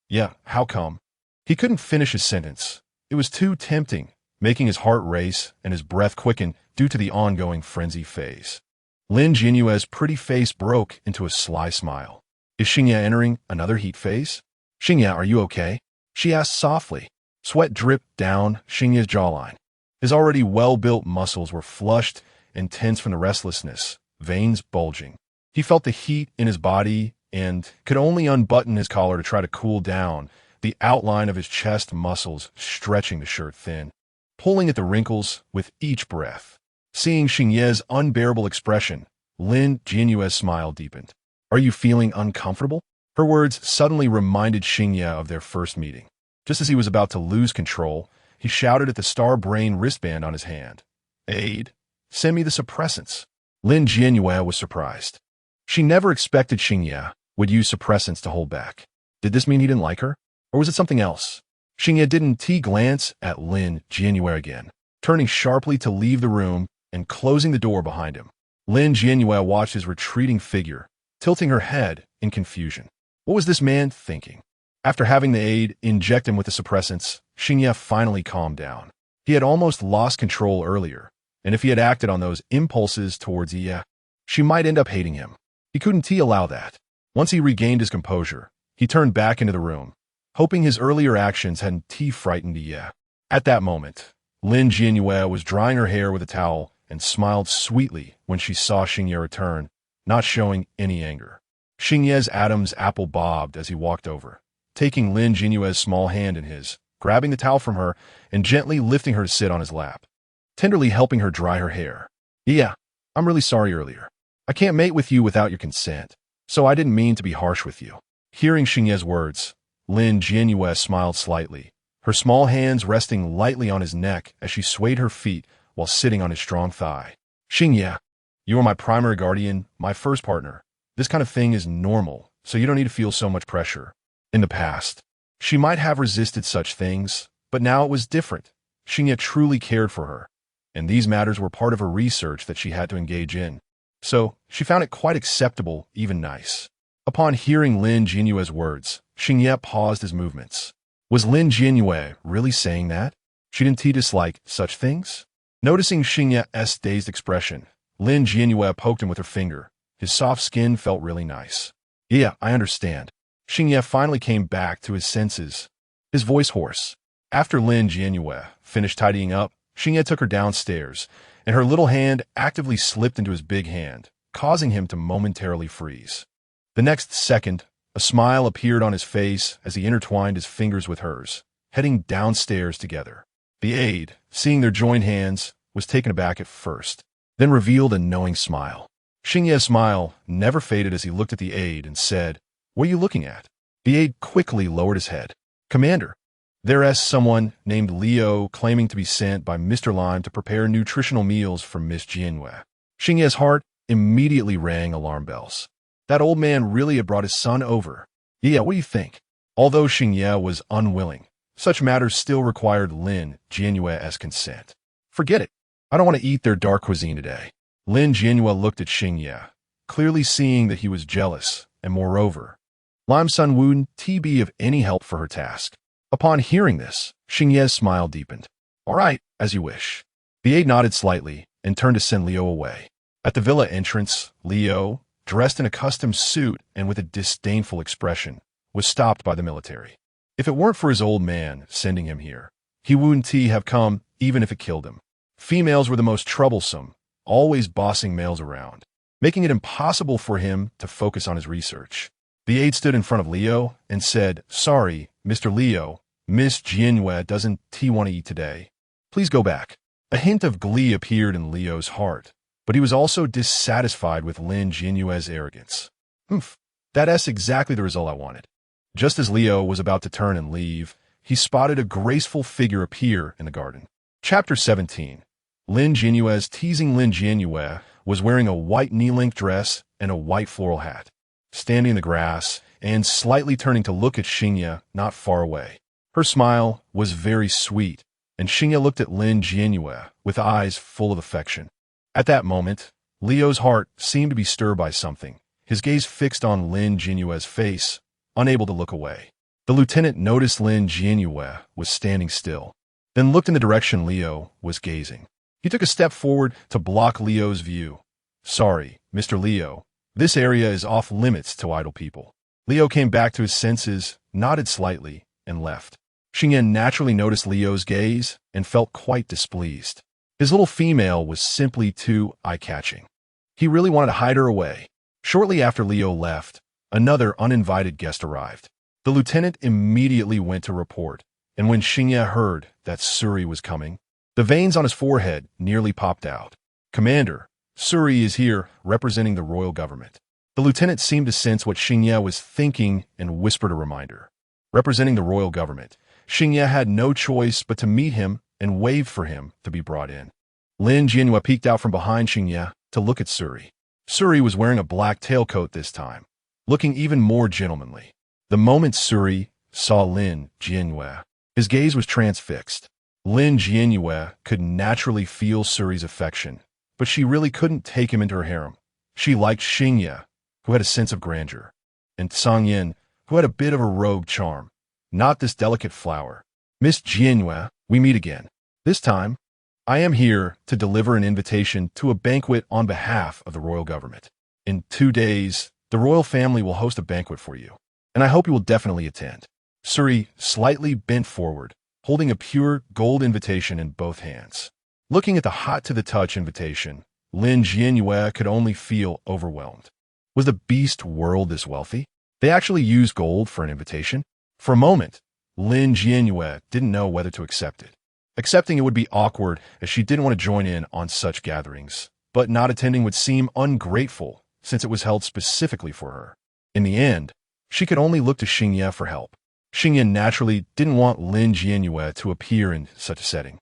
Yeah, how come? He couldn't finish his sentence. It was too tempting, making his heart race and his breath quicken due to the ongoing frenzy phase. Lin Jianyue's pretty face broke into a sly smile. Is Xingye entering another heat phase? Xingye, are you okay? She asked softly. Sweat dripped down Xingye's jawline. His already well-built muscles were flushed and tense from the restlessness, veins bulging. He felt the heat in his body and could only unbutton his collar to try to cool down, the outline of his chest muscles stretching the shirt thin, pulling at the wrinkles with each breath. Seeing Xingye's unbearable expression, Lin Jianyue's smile deepened. Are you feeling uncomfortable? Her words suddenly reminded Xingye of their first meeting. Just as he was about to lose control, he shouted at the star brain wristband on his hand. Aide, send me the suppressants. Lin Jianyue was surprised. She never expected Xingye would use suppressants to hold back. Did this mean he didn't like her? Or was it something else? Xingye didn't glance at Lin Jianyue again, turning sharply to leave the room and closing the door behind him. Lin Jianyue watched his retreating figure, tilting her head in confusion. What was this man thinking? After having the aide inject him with the suppressants, Xingye finally calmed down. He had almost lost control earlier, and if he had acted on those impulses towards Ye, she might end up hating him. He couldn't allow that. Once he regained his composure, he turned back into the room, hoping his earlier actions hadn't frightened Ye. At that moment, Lin Jianyue was drying her hair with a towel and smiled sweetly when she saw Xingye return, not showing any anger. Xingye's Adam's apple bobbed as he walked over, taking Lin Jianyue's small hand in his, grabbing the towel from her and gently lifting her to sit on his lap, tenderly helping her dry her hair. Yeah, I'm really sorry earlier. I can't mate with you without your consent, so I didn't mean to be harsh with you. Hearing Xingye's words, Lin Jianyue smiled slightly, her small hands resting lightly on his neck as she swayed her feet while sitting on his strong thigh. Xingye, you are my primary guardian, my first partner. This kind of thing is normal, so you don't need to feel so much pressure. In the past, she might have resisted such things, but now it was different. Xingye truly cared for her, and these matters were part of her research that she had to engage in. So, she found it quite acceptable, even nice. Upon hearing Lin Jianyue's words, Xingye paused his movements. Was Lin Jianyue really saying that? Shouldn't he dislike such things? Noticing Xingye's dazed expression, Lin Jianyue poked him with her finger. His soft skin felt really nice. Yeah, I understand. Xingye finally came back to his senses, his voice hoarse. After Lin Jianyue finished tidying up, Xingye took her downstairs, and her little hand actively slipped into his big hand, causing him to momentarily freeze. The next second, a smile appeared on his face as he intertwined his fingers with hers, heading downstairs together. The aide, seeing their joined hands, was taken aback at first, then revealed a knowing smile. Xingye's smile never faded as he looked at the aide and said, "What are you looking at?" The aide quickly lowered his head. "Commander, there's someone named Leo claiming to be sent by Mr. Lime to prepare nutritional meals for Miss Jianyue." Xingye's heart immediately rang alarm bells. That old man really had brought his son over. Yeah, what do you think? Although Xingye was unwilling, such matters still required Lin Jianyue's consent. Forget it. I don't want to eat their dark cuisine today. Lin Jianyue looked at Xingye, clearly seeing that he was jealous, and moreover, Lime's son wouldn't be of any help for her task. Upon hearing this, Xingye's smile deepened. All right, as you wish. The aide nodded slightly and turned to send Leo away. At the villa entrance, Leo, dressed in a custom suit and with a disdainful expression, was stopped by the military. If it weren't for his old man sending him here, he wouldn't have come even if it killed him. Females were the most troublesome, always bossing males around, making it impossible for him to focus on his research. The aide stood in front of Leo and said, "Sorry, Mr. Leo, Miss Jianyue doesn't want to eat today. Please go back." A hint of glee appeared in Leo's heart, but he was also dissatisfied with Lin Jianyue's arrogance. That's exactly the result I wanted. Just as Leo was about to turn and leave, he spotted a graceful figure appear in the garden. Chapter 17. Lin Jianyue's teasing Lin Jianyue was wearing a white knee-length dress and a white floral hat, standing in the grass and slightly turning to look at Xingye not far away. Her smile was very sweet, and Xingye looked at Lin Jianyue with eyes full of affection. At that moment, Leo's heart seemed to be stirred by something, his gaze fixed on Lin Jianyue's face, unable to look away. The lieutenant noticed Lin Jianyue was standing still, then looked in the direction Leo was gazing. He took a step forward to block Leo's view. "Sorry, Mr. Leo, this area is off limits to idle people." Leo came back to his senses, nodded slightly, and left. Xingye naturally noticed Leo's gaze and felt quite displeased. His little female was simply too eye-catching. He really wanted to hide her away. Shortly after Leo left, another uninvited guest arrived. The lieutenant immediately went to report, and when Xingye heard that Suri was coming, the veins on his forehead nearly popped out. "Commander, Suri is here representing the royal government." The lieutenant seemed to sense what Xingye was thinking and whispered a reminder. Representing the royal government, Xingye had no choice but to meet him and wave for him to be brought in. Lin Jianyue peeked out from behind Xingye to look at Suri. Suri was wearing a black tailcoat this time, looking even more gentlemanly. The moment Suri saw Lin Jianyue, his gaze was transfixed. Lin Jianyue could naturally feel Suri's affection, but she really couldn't take him into her harem. She liked Xingye, who had a sense of grandeur, and Tsangyin, who had a bit of a rogue charm, not this delicate flower. "Miss Jianyue, we meet again. This time, I am here to deliver an invitation to a banquet on behalf of the royal government. In 2 days, the royal family will host a banquet for you, and I hope you will definitely attend." Suri slightly bent forward, holding a pure gold invitation in both hands. Looking at the hot-to-the-touch invitation, Lin Jianyue could only feel overwhelmed. Was the Beast World this wealthy? They actually used gold for an invitation? For a moment, Lin Jianyue didn't know whether to accept it. Accepting it would be awkward as she didn't want to join in on such gatherings, but not attending would seem ungrateful since it was held specifically for her. In the end, She could only look to Xingye for help. Xingye naturally didn't want Lin Jianyue to appear in such a setting,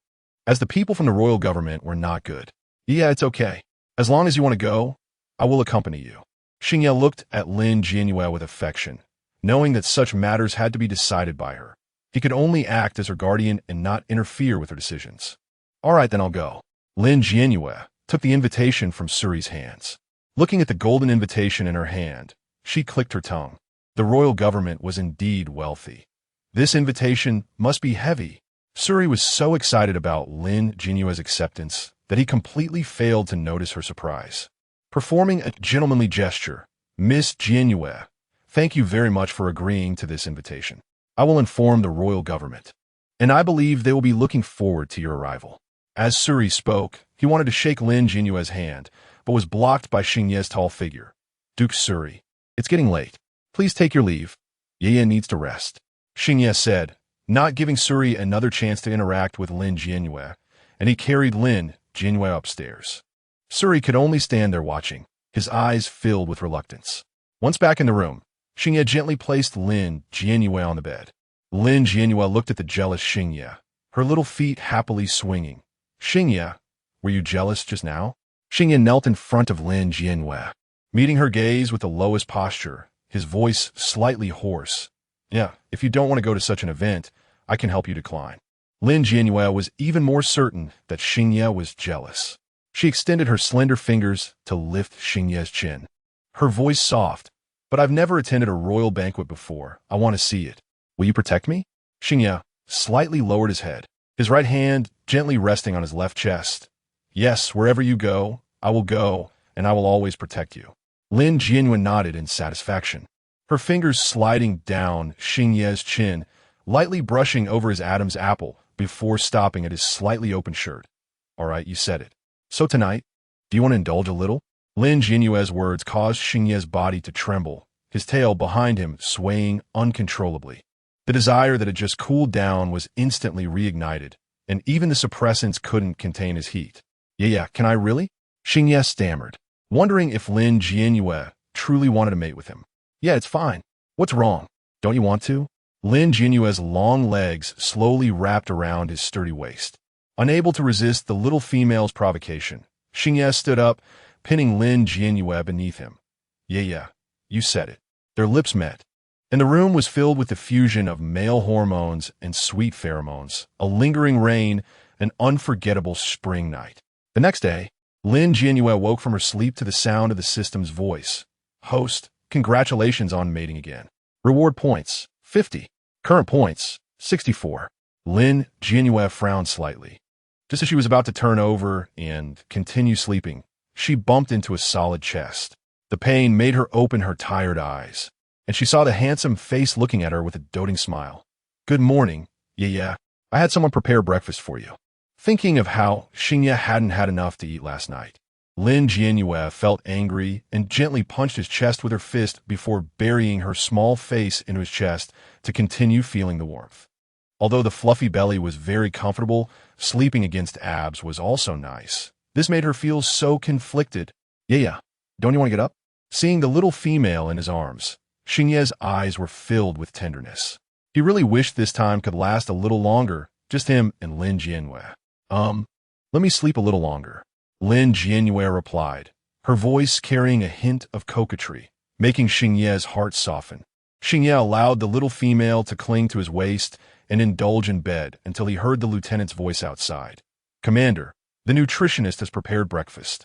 as the people from the royal government were not good. Yeah, it's okay. As long as you want to go, I will accompany you. Xingye looked at Lin Jianyue with affection, knowing that such matters had to be decided by her. He could only act as her guardian and not interfere with her decisions. All right, then I'll go. Lin Jianyue took the invitation from Suri's hands. Looking at the golden invitation in her hand, she clicked her tongue. The royal government was indeed wealthy. This invitation must be heavy. Suri was so excited about Lin Jianyue's acceptance that he completely failed to notice her surprise. Performing a gentlemanly gesture, Miss Jianyue, thank you very much for agreeing to this invitation. I will inform the royal government, and I believe they will be looking forward to your arrival. As Suri spoke, he wanted to shake Lin Jianyue's hand, but was blocked by Xingye's tall figure. Duke Suri, it's getting late. Please take your leave. Yueyue needs to rest. Xingye said, not giving Suri another chance to interact with Lin Jianyue, and he carried Lin Jianyue upstairs. Suri could only stand there watching, his eyes filled with reluctance. Once back in the room, Xingye gently placed Lin Jianyue on the bed. Lin Jianyue looked at the jealous Xingye, her little feet happily swinging. Xingye, were you jealous just now? Xingye knelt in front of Lin Jianyue, meeting her gaze with the lowest posture, his voice slightly hoarse. Yeah, if you don't want to go to such an event, I can help you decline. Lin Jianyue was even more certain that Xingye was jealous. She extended her slender fingers to lift Xingye's chin. Her voice soft, but I've never attended a royal banquet before. I want to see it. Will you protect me? Xingye slightly lowered his head, his right hand gently resting on his left chest. Yes, wherever you go, I will go, and I will always protect you. Lin Jianyue nodded in satisfaction, her fingers sliding down Xingye's chin, lightly brushing over his Adam's apple before stopping at his slightly open shirt. All right, you said it. So tonight, do you want to indulge a little? Lin Jianyue's words caused Xingye's body to tremble, his tail behind him swaying uncontrollably. The desire that had just cooled down was instantly reignited, and even the suppressants couldn't contain his heat. Yeah, can I really? Xingye stammered, wondering if Lin Jianyue truly wanted to mate with him. Yeah, it's fine. What's wrong? Don't you want to? Lin Jianyue's long legs slowly wrapped around his sturdy waist. Unable to resist the little female's provocation, Xingye stood up, pinning Lin Jianyue beneath him. Yeah, you said it. Their lips met, and the room was filled with the fusion of male hormones and sweet pheromones, a lingering rain, an unforgettable spring night. The next day, Lin Jianyue woke from her sleep to the sound of the system's voice. Host, congratulations on mating again. Reward points, 50. Current points, 64. Lin Jianyue frowned slightly. Just as she was about to turn over and continue sleeping, she bumped into a solid chest. The pain made her open her tired eyes, and she saw the handsome face looking at her with a doting smile. Good morning. Yeah, I had someone prepare breakfast for you. Thinking of how Xingye hadn't had enough to eat last night, Lin Jianyue felt angry and gently punched his chest with her fist before burying her small face into his chest to continue feeling the warmth. Although the fluffy belly was very comfortable, sleeping against abs was also nice. This made her feel so conflicted. Yeah, don't you want to get up? Seeing the little female in his arms, Xingye's eyes were filled with tenderness. He really wished this time could last a little longer, just him and Lin Jianyue. Let me sleep a little longer. Lin Jianyue replied, her voice carrying a hint of coquetry, making Xingye's heart soften. Xingye allowed the little female to cling to his waist and indulge in bed until he heard the lieutenant's voice outside. Commander, the nutritionist has prepared breakfast.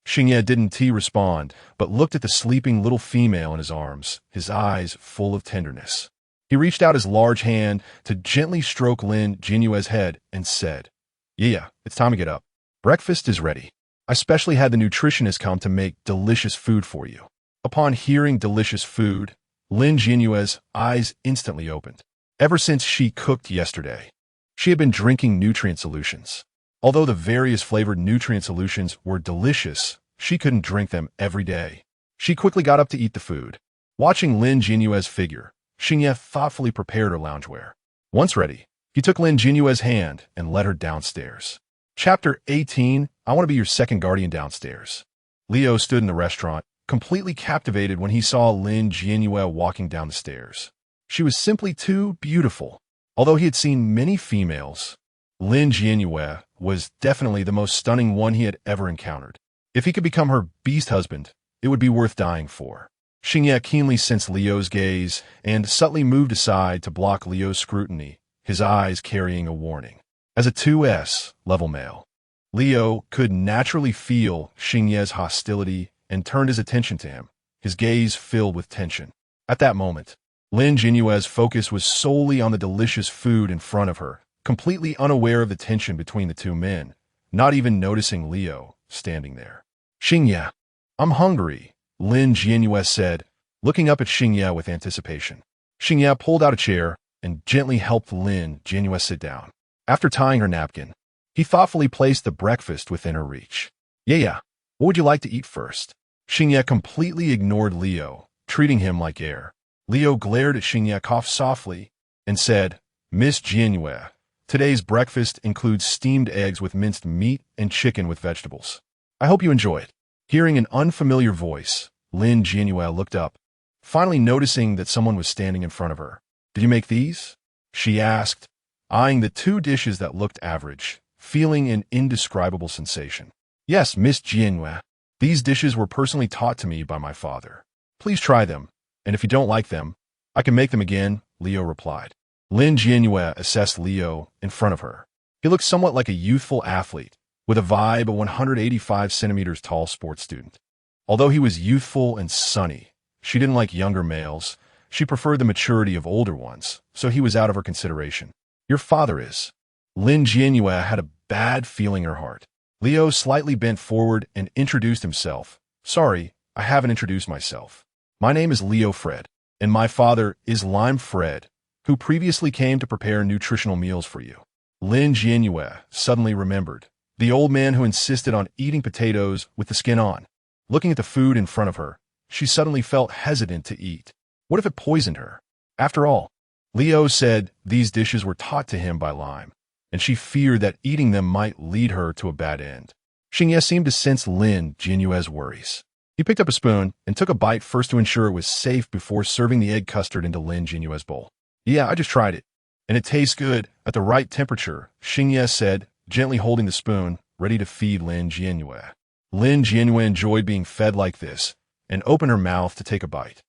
Xingye didn't respond, but looked at the sleeping little female in his arms, his eyes full of tenderness. He reached out his large hand to gently stroke Lin Jianyue's head and said, Yeah, it's time to get up. Breakfast is ready. I specially had the nutritionist come to make delicious food for you. Upon hearing delicious food, Lin Jianyue's eyes instantly opened. Ever since she cooked yesterday, she had been drinking nutrient solutions. Although the various flavored nutrient solutions were delicious, she couldn't drink them every day. She quickly got up to eat the food. Watching Lin Jianyue's figure, Xingye thoughtfully prepared her loungewear. Once ready, he took Lin Jianyue's hand and led her downstairs. Chapter 18, I want to be your second guardian downstairs. Leo stood in the restaurant, completely captivated when he saw Lin Jianyue walking down the stairs. She was simply too beautiful. Although he had seen many females, Lin Jianyue was definitely the most stunning one he had ever encountered. If he could become her beast husband, it would be worth dying for. Xingye keenly sensed Liu's gaze and subtly moved aside to block Liu's scrutiny, his eyes carrying a warning. As a 2S level male, Liu could naturally feel Xingye's hostility and turned his attention to him, his gaze filled with tension. At that moment, Lin Jianyue's focus was solely on the delicious food in front of her, completely unaware of the tension between the two men, not even noticing Liu standing there. Xingye, I'm hungry, Lin Jianyue said, looking up at Xingye with anticipation. Xingye pulled out a chair and gently helped Lin Jianyue sit down. After tying her napkin, he thoughtfully placed the breakfast within her reach. Yeah, what would you like to eat first? Xingye completely ignored Liu, treating him like air. Liu glared at Xingye, coughed softly, and said, Miss Jianyue, today's breakfast includes steamed eggs with minced meat and chicken with vegetables. I hope you enjoy it. Hearing an unfamiliar voice, Lin Jianyue looked up, finally noticing that someone was standing in front of her. Did you make these? She asked, eyeing the two dishes that looked average, feeling an indescribable sensation. Yes, Miss Jianyue. These dishes were personally taught to me by my father. Please try them, and if you don't like them, I can make them again, Liu replied. Lin Jianyue assessed Liu in front of her. He looked somewhat like a youthful athlete, with a vibe of 185 centimeters tall sports student. Although he was youthful and sunny, she didn't like younger males. She preferred the maturity of older ones, so he was out of her consideration. Your father is. Lin Jianyue had a bad feeling in her heart. Liu slightly bent forward and introduced himself. Sorry, I haven't introduced myself. My name is Liu Fred, and my father is Lime Fred, who previously came to prepare nutritional meals for you. Lin Jianyue suddenly remembered the old man who insisted on eating potatoes with the skin on. Looking at the food in front of her, she suddenly felt hesitant to eat. What if it poisoned her? After all, Liu said these dishes were taught to him by Lime, and she feared that eating them might lead her to a bad end. Xingye seemed to sense Lin Jianyue's worries. He picked up a spoon and took a bite first to ensure it was safe before serving the egg custard into Lin Jianyue's bowl. Yeah, I just tried it, and it tastes good at the right temperature, Xingye said, gently holding the spoon, ready to feed Lin Jianyue. Lin Jianyue enjoyed being fed like this and opened her mouth to take a bite.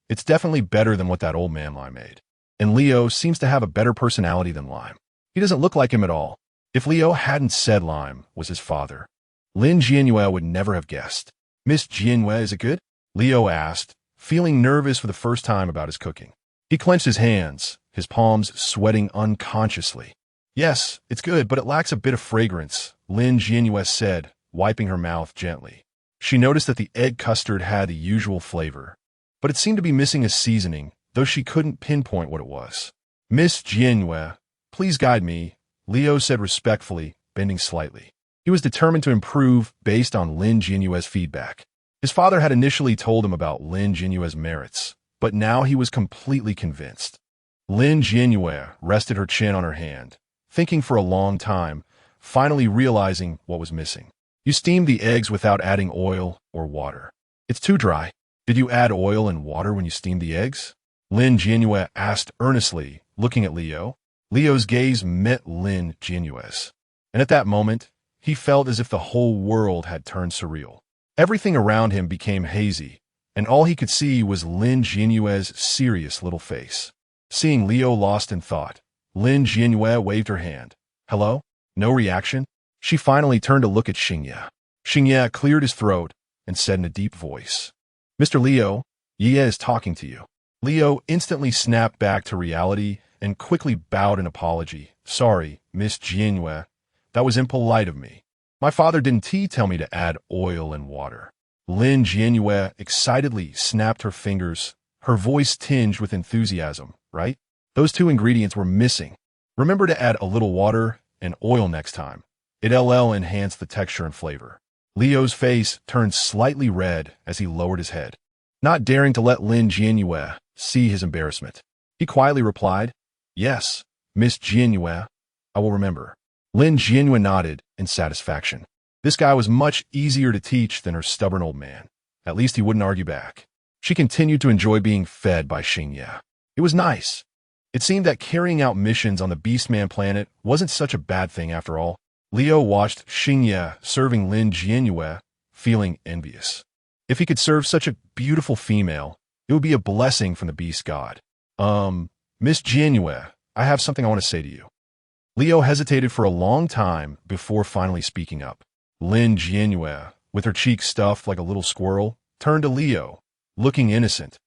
It's definitely better than what that old man Lime made. And Liu seems to have a better personality than Lime. He doesn't look like him at all. If Liu hadn't said Lime was his father, Lin Jianyue would never have guessed. Miss Jianyue, is it good? Liu asked, feeling nervous for the first time about his cooking. He clenched his hands, his palms sweating unconsciously. Yes, it's good, but it lacks a bit of fragrance, Lin Jianyue said, wiping her mouth gently. She noticed that the egg custard had the usual flavor, but it seemed to be missing a seasoning, though she couldn't pinpoint what it was. Miss Jianyue, please guide me, Liu said respectfully, bending slightly. He was determined to improve based on Lin Jianyue's feedback. His father had initially told him about Lin Jianyue's merits, but now he was completely convinced. Lin Jianyue rested her chin on her hand, thinking for a long time, finally realizing what was missing. You steamed the eggs without adding oil or water. It's too dry. Did you add oil and water when you steamed the eggs? Lin Jianyue asked earnestly, looking at Liu. Liu's gaze met Lin Jianyue's, and at that moment, he felt as if the whole world had turned surreal. Everything around him became hazy, and all he could see was Lin Jianyue's serious little face. Seeing Liu lost in thought, Lin Jianyue waved her hand. Hello? No reaction? She finally turned to look at Xingye. Xingye cleared his throat and said in a deep voice, Mr. Liu, Yueyue is talking to you. Liu instantly snapped back to reality and quickly bowed in apology. Sorry, Miss Jianyue. That was impolite of me. My father didn't tell me to add oil and water. Lin Jianyue excitedly snapped her fingers, her voice tinged with enthusiasm, right? Those two ingredients were missing. Remember to add a little water and oil next time. It'll enhance the texture and flavor. Liu's face turned slightly red as he lowered his head, not daring to let Lin Jianyue see his embarrassment. He quietly replied, Yes, Miss Jianyue, I will remember. Lin Jianyue nodded in satisfaction. This guy was much easier to teach than her stubborn old man. At least he wouldn't argue back. She continued to enjoy being fed by Xingye. It was nice. It seemed that carrying out missions on the Beastman planet wasn't such a bad thing after all. Leo watched Xingye serving Lin Jianyue, feeling envious. If he could serve such a beautiful female, it would be a blessing from the beast god. Miss Jianyue, I have something I want to say to you. Leo hesitated for a long time before finally speaking up. Lin Jianyue, with her cheeks stuffed like a little squirrel, turned to Leo, looking innocent,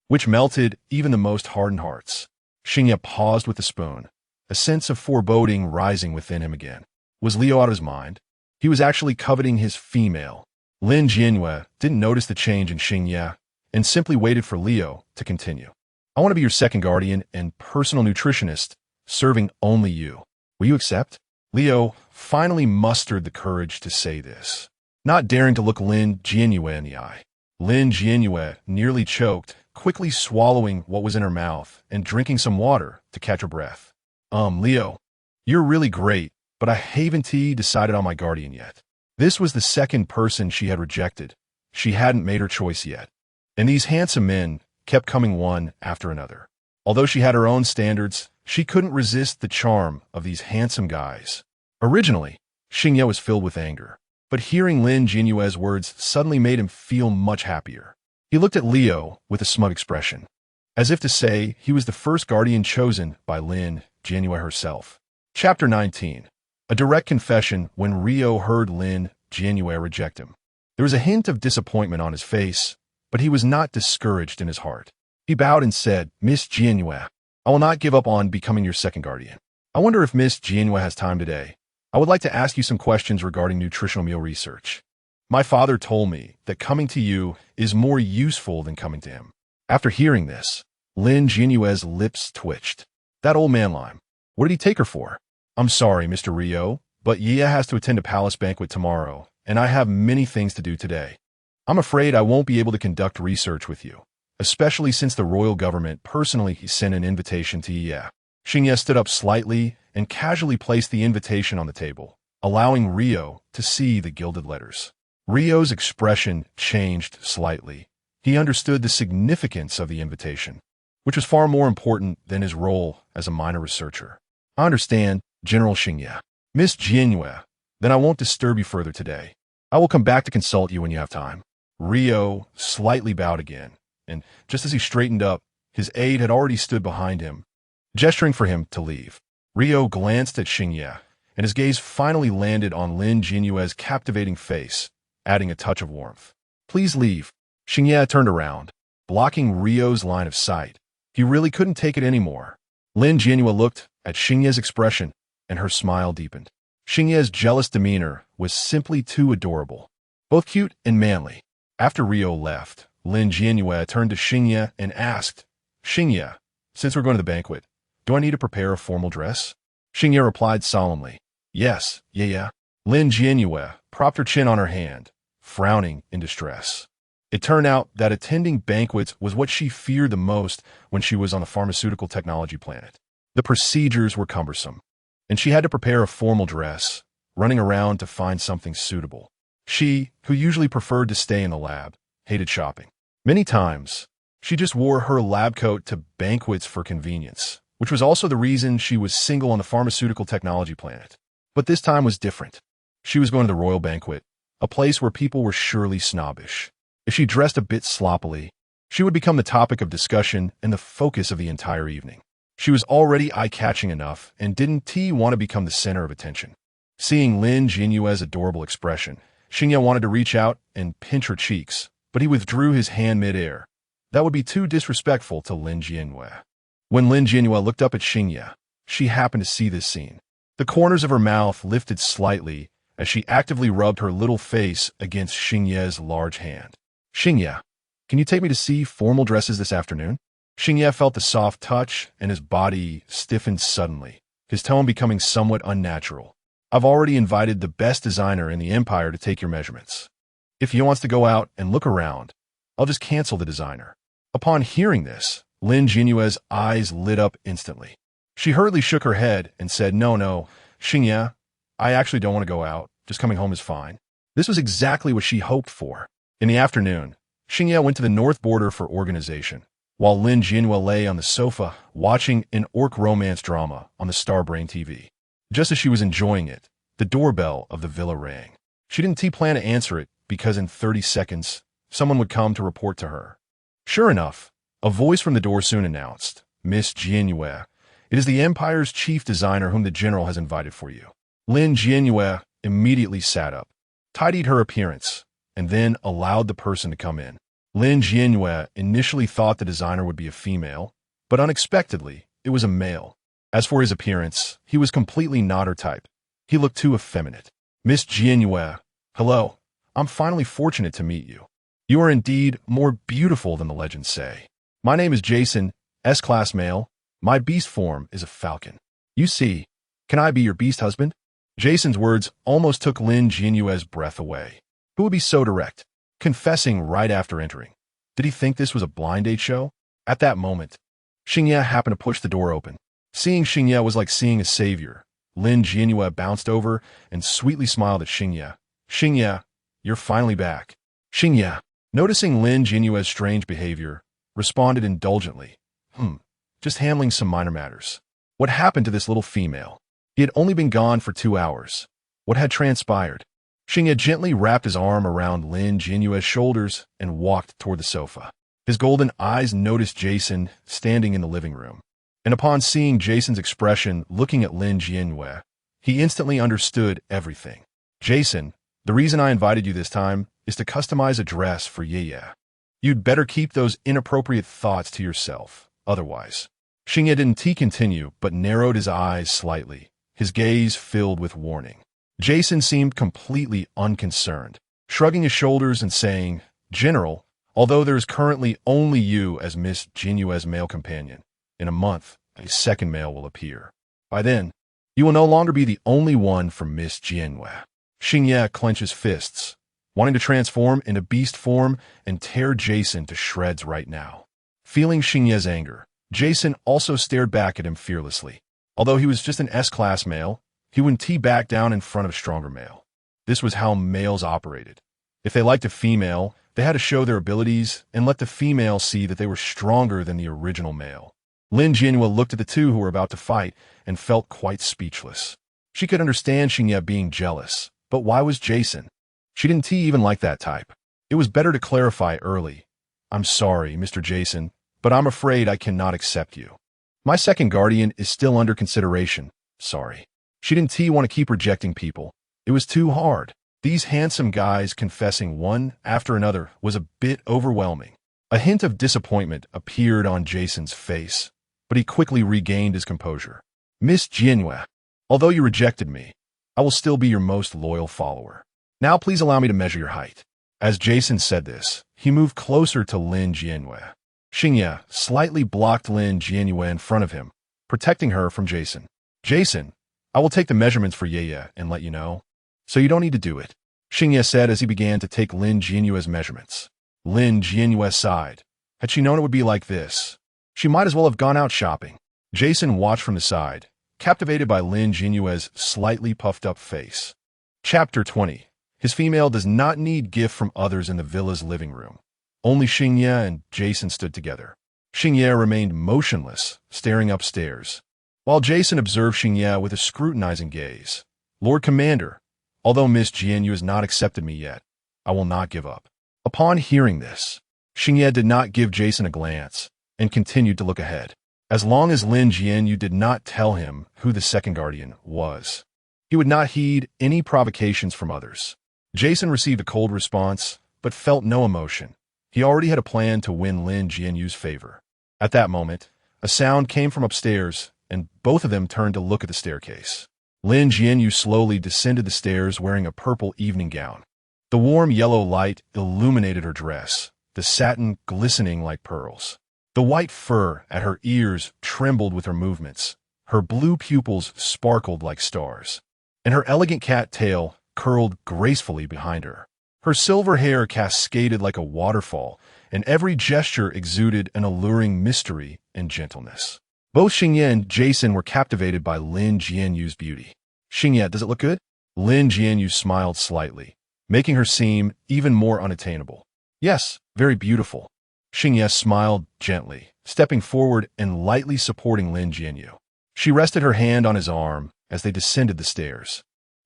which melted even the most hardened hearts. Xingye paused with the spoon, a sense of foreboding rising within him again. Was Leo out of his mind? He was actually coveting his female. Lin Jianyue didn't notice the change in Xingye and simply waited for Leo to continue. I want to be your second guardian and personal nutritionist, serving only you. Will you accept? Leo finally mustered the courage to say this, not daring to look Lin Jianyue in the eye. Lin Jianyue nearly choked, quickly swallowing what was in her mouth and drinking some water to catch her breath. Leo, you're really great, but I haven't decided on my guardian yet. This was the second person she had rejected. She hadn't made her choice yet. And these handsome men kept coming one after another. Although she had her own standards, she couldn't resist the charm of these handsome guys. Originally, Xingye was filled with anger, but hearing Lin Jianyue's words suddenly made him feel much happier. He looked at Leo with a smug expression, as if to say he was the first guardian chosen by Lin Jianyue herself. Chapter 19. A direct confession when Rio heard Lin Jianyue reject him. There was a hint of disappointment on his face, but he was not discouraged in his heart. He bowed and said, Miss Jianyue, I will not give up on becoming your second guardian. I wonder if Miss Jianyue has time today. I would like to ask you some questions regarding nutritional meal research. My father told me that coming to you is more useful than coming to him. After hearing this, Lin Jianyue's lips twitched. That old man lime. What did he take her for? I'm sorry, Mr. Rio, but Yueyue has to attend a palace banquet tomorrow, and I have many things to do today. I'm afraid I won't be able to conduct research with you, especially since the royal government personally sent an invitation to Yueyue. Xingye stood up slightly and casually placed the invitation on the table, allowing Rio to see the gilded letters. Rio's expression changed slightly. He understood the significance of the invitation, which was far more important than his role as a minor researcher. I understand, General Xingye. Miss Jianyue, then I won't disturb you further today. I will come back to consult you when you have time. Rio slightly bowed again, and just as he straightened up, his aide had already stood behind him, gesturing for him to leave. Rio glanced at Xingye, and his gaze finally landed on Lin Jianyue's captivating face, adding a touch of warmth. Please leave. Xingye turned around, blocking Rio's line of sight. He really couldn't take it anymore. Lin Jianyue looked at Xingye's expression, and her smile deepened. Xingye's jealous demeanor was simply too adorable, both cute and manly. After Rio left, Lin Jianyue turned to Xingye and asked, Xingye, since we're going to the banquet, do I need to prepare a formal dress? Xingye replied solemnly, Yes, yeah. Lin Jianyue propped her chin on her hand, frowning in distress. It turned out that attending banquets was what she feared the most when she was on the pharmaceutical technology planet. The procedures were cumbersome, and she had to prepare a formal dress, running around to find something suitable. She, who usually preferred to stay in the lab, hated shopping. Many times, she just wore her lab coat to banquets for convenience, which was also the reason she was single on the pharmaceutical technology planet. But this time was different. She was going to the royal banquet, a place where people were surely snobbish. If she dressed a bit sloppily, she would become the topic of discussion and the focus of the entire evening. She was already eye-catching enough and didn't want to become the center of attention. Seeing Lin Jianyue's adorable expression, Xingye wanted to reach out and pinch her cheeks, but he withdrew his hand mid-air. That would be too disrespectful to Lin Jianyue. When Lin Jianyue looked up at Xingye, she happened to see this scene. The corners of her mouth lifted slightly as she actively rubbed her little face against Xingye's large hand. Xingye, can you take me to see formal dresses this afternoon? Xingye felt the soft touch, and his body stiffened suddenly, his tone becoming somewhat unnatural. I've already invited the best designer in the empire to take your measurements. If he wants to go out and look around, I'll just cancel the designer. Upon hearing this, Lin Jianyue's eyes lit up instantly. She hurriedly shook her head and said, No, Xingye, I actually don't want to go out. Just coming home is fine. This was exactly what she hoped for. In the afternoon, Xingye went to the north border for organization, while Lin Jianyue lay on the sofa watching an orc romance drama on the Starbrain TV. Just as she was enjoying it, the doorbell of the villa rang. She didn't plan to answer it because in 30 seconds, someone would come to report to her. Sure enough, a voice from the door soon announced, "Miss Jianyue, it is the Empire's chief designer whom the general has invited for you." Lin Jianyue immediately sat up, tidied her appearance, and then allowed the person to come in. Lin Jianyue initially thought the designer would be a female, but unexpectedly, it was a male. As for his appearance, he was completely not her type. He looked too effeminate. "Miss Jianyue, hello. I'm finally fortunate to meet you. You are indeed more beautiful than the legends say. My name is Jason, S-class male. My beast form is a falcon. You see, can I be your beast husband?" Jason's words almost took Lin Jianyue's breath away. Who would be so direct, confessing right after entering? Did he think this was a blind date show? At that moment, Xingye happened to push the door open. Seeing Xingye was like seeing a savior. Lin Jianyue bounced over and sweetly smiled at Xingye. "Xingye, you're finally back." Xingye, noticing Lin Jianyue's strange behavior, responded indulgently, just handling some minor matters. What happened to this little female? He had only been gone for 2 hours. What had transpired? Xingye gently wrapped his arm around Lin Jianyue's shoulders and walked toward the sofa. His golden eyes noticed Jason standing in the living room. And upon seeing Jason's expression looking at Lin Jianyue, he instantly understood everything. "Jason, the reason I invited you this time is to customize a dress for Yueyue. You'd better keep those inappropriate thoughts to yourself, otherwise." Xingye didn't continue, but narrowed his eyes slightly, his gaze filled with warning. Jason seemed completely unconcerned, shrugging his shoulders and saying, "General, although there is currently only you as Miss Jianyue's male companion, in a month, a second male will appear. By then, you will no longer be the only one for Miss Jianyue." Xingye clenches fists, wanting to transform into beast form and tear Jason to shreds right now. Feeling Xingye's anger, Jason also stared back at him fearlessly. Although he was just an S-class male, he wouldn't back down in front of a stronger male. This was how males operated. If they liked a female, they had to show their abilities and let the female see that they were stronger than the original male. Lin Jianyue looked at the two who were about to fight and felt quite speechless. She could understand Xingye being jealous, but why was Jason? She didn't even like that type. It was better to clarify early. "I'm sorry, Mr. Jason, but I'm afraid I cannot accept you. My second guardian is still under consideration. Sorry." She didn't want to keep rejecting people. It was too hard. These handsome guys confessing one after another was a bit overwhelming. A hint of disappointment appeared on Jason's face, but he quickly regained his composure. "Miss Jianyue, although you rejected me, I will still be your most loyal follower. Now please allow me to measure your height." As Jason said this, he moved closer to Lin Jianyue. Xingye slightly blocked Lin Jianyue in front of him, protecting her from Jason. "Jason, I will take the measurements for Yueyue and let you know, so you don't need to do it," Xingye said as he began to take Lin Jianyue's measurements. Lin Jianyue sighed. Had she known it would be like this, she might as well have gone out shopping. Jason watched from the side, captivated by Lin Jianyue's slightly puffed-up face. Chapter 20. His female does not need gift from others in the villa's living room. Only Xingye and Jason stood together. Xingye remained motionless, staring upstairs, while Jason observed Xingye with a scrutinizing gaze. "Lord Commander, although Miss Jianyue has not accepted me yet, I will not give up." Upon hearing this, Xingye did not give Jason a glance and continued to look ahead. As long as Lin Jianyue did not tell him who the second guardian was, he would not heed any provocations from others. Jason received a cold response, but felt no emotion. He already had a plan to win Lin Jianyue's favor. At that moment, a sound came from upstairs, and both of them turned to look at the staircase. Lin Jianyue slowly descended the stairs wearing a purple evening gown. The warm yellow light illuminated her dress, the satin glistening like pearls. The white fur at her ears trembled with her movements. Her blue pupils sparkled like stars, and her elegant cat tail curled gracefully behind her. Her silver hair cascaded like a waterfall, and every gesture exuded an alluring mystery and gentleness. Both Xingye and Jason were captivated by Lin Jianyue's beauty. "Xingye, does it look good?" Lin Jianyue smiled slightly, making her seem even more unattainable. Yes, very beautiful. Xingye smiled gently, stepping forward and lightly supporting Lin Jianyue. She rested her hand on his arm as they descended the stairs.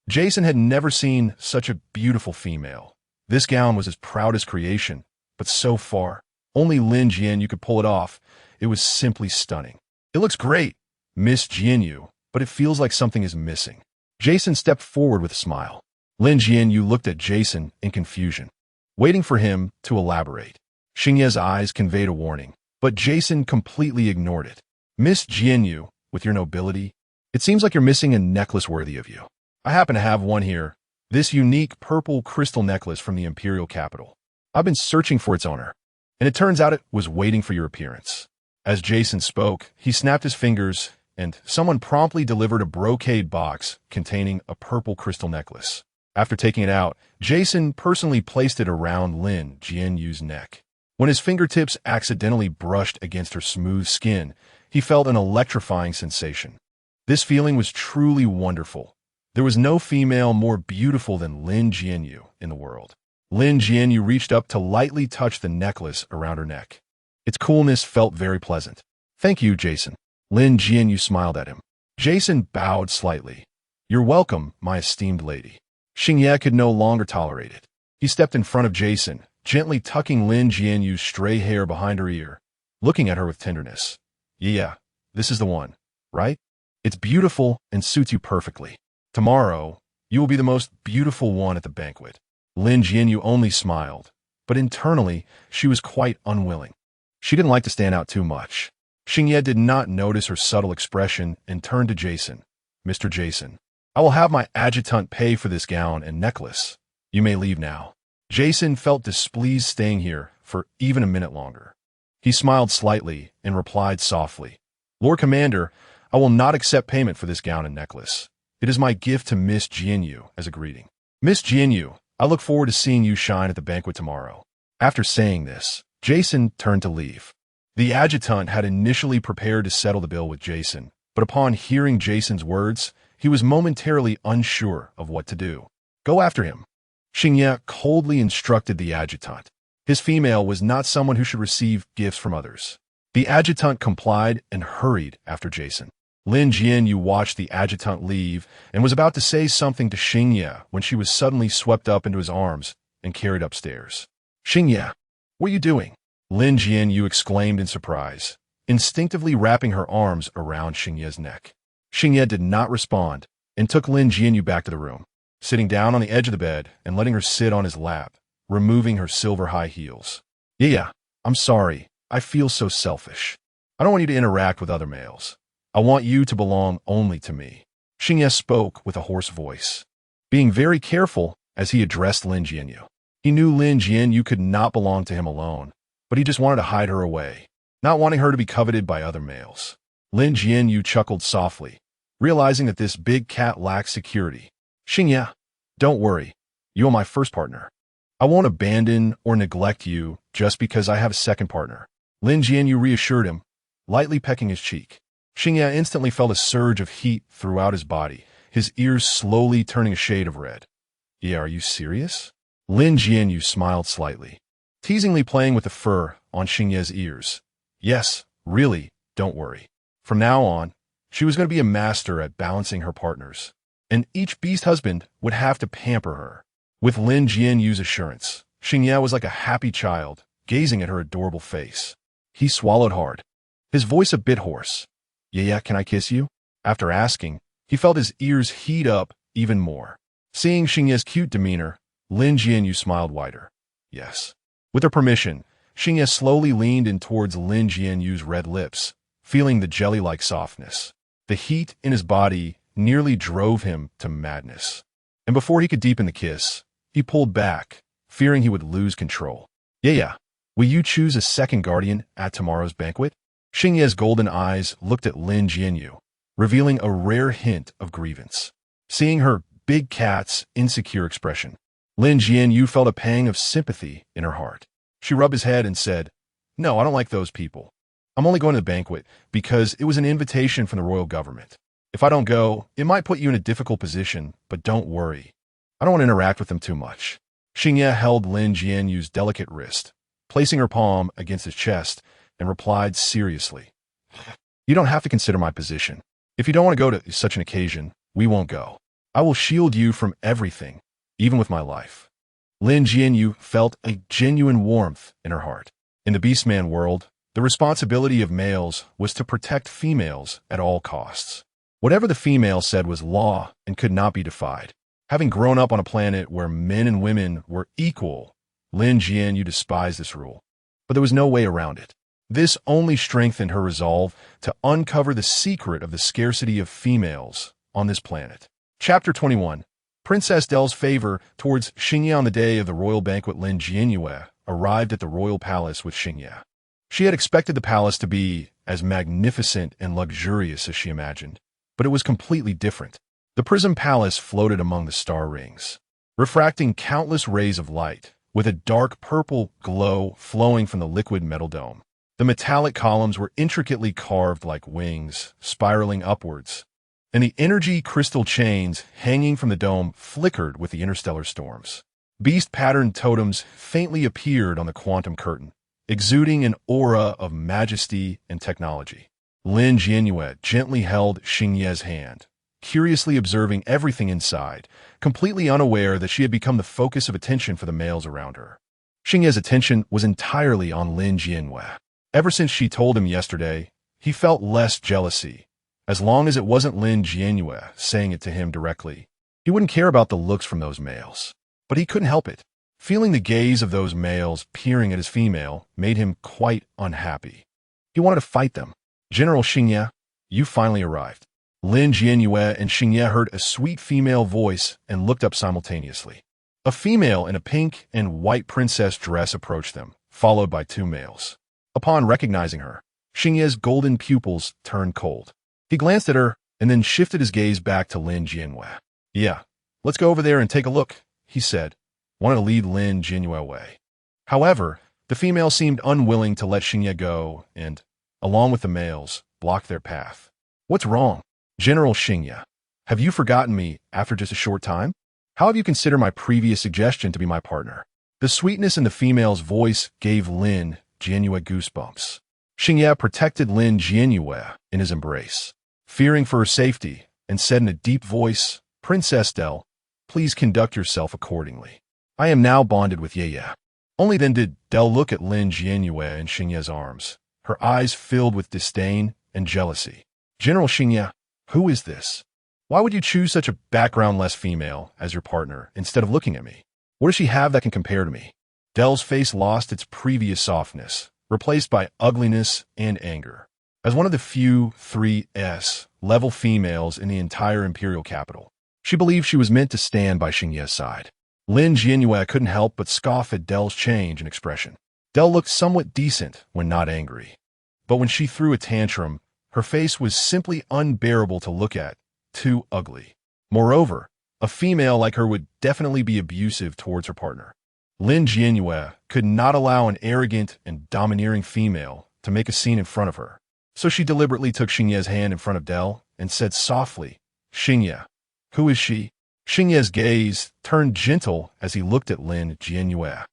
Jason had never seen such a beautiful female. This gown was his proudest creation, but so far, only Lin Jianyue could pull it off. It was simply stunning. It looks great, Miss Jianyue, but it feels like something is missing. Jason stepped forward with a smile. Lin Jianyue looked at Jason in confusion, waiting for him to elaborate. Xingye's eyes conveyed a warning, but Jason completely ignored it. Miss Jianyue, with your nobility, it seems like you're missing a necklace worthy of you. I happen to have one here, this unique purple crystal necklace from the imperial capital. I've been searching for its owner, and it turns out it was waiting for your appearance. As Jason spoke, he snapped his fingers, and someone promptly delivered a brocade box containing a purple crystal necklace. After taking it out, Jason personally placed it around Lin Jianyue's neck. When his fingertips accidentally brushed against her smooth skin, he felt an electrifying sensation. This feeling was truly wonderful. There was no female more beautiful than Lin Jianyue in the world. Lin Jianyue reached up to lightly touch the necklace around her neck. Its coolness felt very pleasant. Thank you, Jason. Lin Jianyue smiled at him. Jason bowed slightly. You're welcome, my esteemed lady. Xingye could no longer tolerate it. He stepped in front of Jason, gently tucking Lin Jianyue's stray hair behind her ear, looking at her with tenderness. Yeah, this is the one, right? It's beautiful and suits you perfectly. Tomorrow, you will be the most beautiful one at the banquet. Lin Jianyue only smiled, but internally, she was quite unwilling. She didn't like to stand out too much. Xingye did not notice her subtle expression and turned to Jason. Mr. Jason, I will have my adjutant pay for this gown and necklace. You may leave now. Jason felt displeased staying here for even a minute longer. He smiled slightly and replied softly, Lord Commander, I will not accept payment for this gown and necklace. It is my gift to Miss Jianyue as a greeting. Miss Jianyue, I look forward to seeing you shine at the banquet tomorrow. After saying this, Jason turned to leave. The adjutant had initially prepared to settle the bill with Jason, but upon hearing Jason's words, he was momentarily unsure of what to do. Go after him. Xingye coldly instructed the adjutant. His female was not someone who should receive gifts from others. The adjutant complied and hurried after Jason. Lin Jianyue watched the adjutant leave and was about to say something to Xingye when she was suddenly swept up into his arms and carried upstairs. Xingye, what are you doing? Lin Jianyue exclaimed in surprise, instinctively wrapping her arms around Xingye's neck. Xingye did not respond and took Lin Jianyue back to the room, sitting down on the edge of the bed and letting her sit on his lap, removing her silver high heels. Yeah, I'm sorry. I feel so selfish. I don't want you to interact with other males. I want you to belong only to me. Xingye spoke with a hoarse voice, being very careful as he addressed Lin Jianyue. He knew Lin Jianyue could not belong to him alone, but he just wanted to hide her away, not wanting her to be coveted by other males. Lin Jianyue chuckled softly, realizing that this big cat lacked security. Xingye, don't worry. You are my first partner. I won't abandon or neglect you just because I have a second partner. Lin Jianyue reassured him, lightly pecking his cheek. Xingye instantly felt a surge of heat throughout his body, his ears slowly turning a shade of red. Yeah, are you serious? Lin Jianyue smiled slightly, teasingly playing with the fur on Xingye's ears. Yes, really, don't worry. From now on, she was going to be a master at balancing her partners, and each beast husband would have to pamper her. With Lin Jianyue's assurance, Xingye was like a happy child, gazing at her adorable face. He swallowed hard, his voice a bit hoarse. Yeah, can I kiss you? After asking, he felt his ears heat up even more. Seeing Xingye's cute demeanor, Lin Jianyue smiled wider. Yes. With her permission, Xingye slowly leaned in towards Lin Jianyue's red lips, feeling the jelly-like softness. The heat in his body nearly drove him to madness. And before he could deepen the kiss, he pulled back, fearing he would lose control. Yeah, will you choose a second guardian at tomorrow's banquet? Xingye's golden eyes looked at Lin Jianyue, revealing a rare hint of grievance. Seeing her big cat's insecure expression, Lin Jianyue felt a pang of sympathy in her heart. She rubbed his head and said, No, I don't like those people. I'm only going to the banquet because it was an invitation from the royal government. If I don't go, it might put you in a difficult position, but don't worry. I don't want to interact with them too much. Xingye held Lin Jianyue's delicate wrist, placing her palm against his chest, and replied seriously, "You don't have to consider my position. If you don't want to go to such an occasion, we won't go. I will shield you from everything, even with my life." Lin Jianyue felt a genuine warmth in her heart. In the beastman world, the responsibility of males was to protect females at all costs. Whatever the female said was law and could not be defied. Having grown up on a planet where men and women were equal, Lin Jianyue despised this rule. But there was no way around it. This only strengthened her resolve to uncover the secret of the scarcity of females on this planet. Chapter 21. Princess Del's favor towards Xingye. On the day of the royal banquet, Lin Jianyue arrived at the royal palace with Xingye. She had expected the palace to be as magnificent and luxurious as she imagined, but it was completely different. The prism palace floated among the star rings, refracting countless rays of light, with a dark purple glow flowing from the liquid metal dome. The metallic columns were intricately carved like wings, spiraling upwards, and the energy crystal chains hanging from the dome flickered with the interstellar storms. Beast-patterned totems faintly appeared on the quantum curtain, exuding an aura of majesty and technology. Lin Jianyue gently held Xingye's hand, curiously observing everything inside, completely unaware that she had become the focus of attention for the males around her. Xingye's attention was entirely on Lin Jianyue. Ever since she told him yesterday, he felt less jealousy. As long as it wasn't Lin Jianyue saying it to him directly, he wouldn't care about the looks from those males. But he couldn't help it. Feeling the gaze of those males peering at his female made him quite unhappy. He wanted to fight them. "General Xingye, you finally arrived." Lin Jianyue and Xingye heard a sweet female voice and looked up simultaneously. A female in a pink and white princess dress approached them, followed by two males. Upon recognizing her, Xingye's golden pupils turned cold. He glanced at her and then shifted his gaze back to Lin Jianyue. "Yeah, let's go over there and take a look," he said, wanting to lead Lin Jianyue away. However, the female seemed unwilling to let Xingye go and, along with the males, blocked their path. "What's wrong? General Xingye, have you forgotten me after just a short time? How have you considered my previous suggestion to be my partner?" The sweetness in the female's voice gave Lin Jianyue goosebumps. Xingye protected Lin Jianyue in his embrace, fearing for her safety, and said in a deep voice, "Princess Del, please conduct yourself accordingly. I am now bonded with Yueyue." Only then did Del look at Lin Jianyue in Xingye's arms, her eyes filled with disdain and jealousy. "General Xingye, who is this? Why would you choose such a background-less female as your partner instead of looking at me? What does she have that can compare to me?" Del's face lost its previous softness, replaced by ugliness and anger. As one of the few 3S-level females in the entire imperial capital, she believed she was meant to stand by Xingye's side. Lin Jianyue couldn't help but scoff at Del's change in expression. Del looked somewhat decent when not angry, but when she threw a tantrum, her face was simply unbearable to look at, too ugly. Moreover, a female like her would definitely be abusive towards her partner. Lin Jianyue could not allow an arrogant and domineering female to make a scene in front of her, so she deliberately took Xingye's hand in front of Del and said softly, "Xingye, who is she?" Xingye's gaze turned gentle as he looked at Lin Jianyue.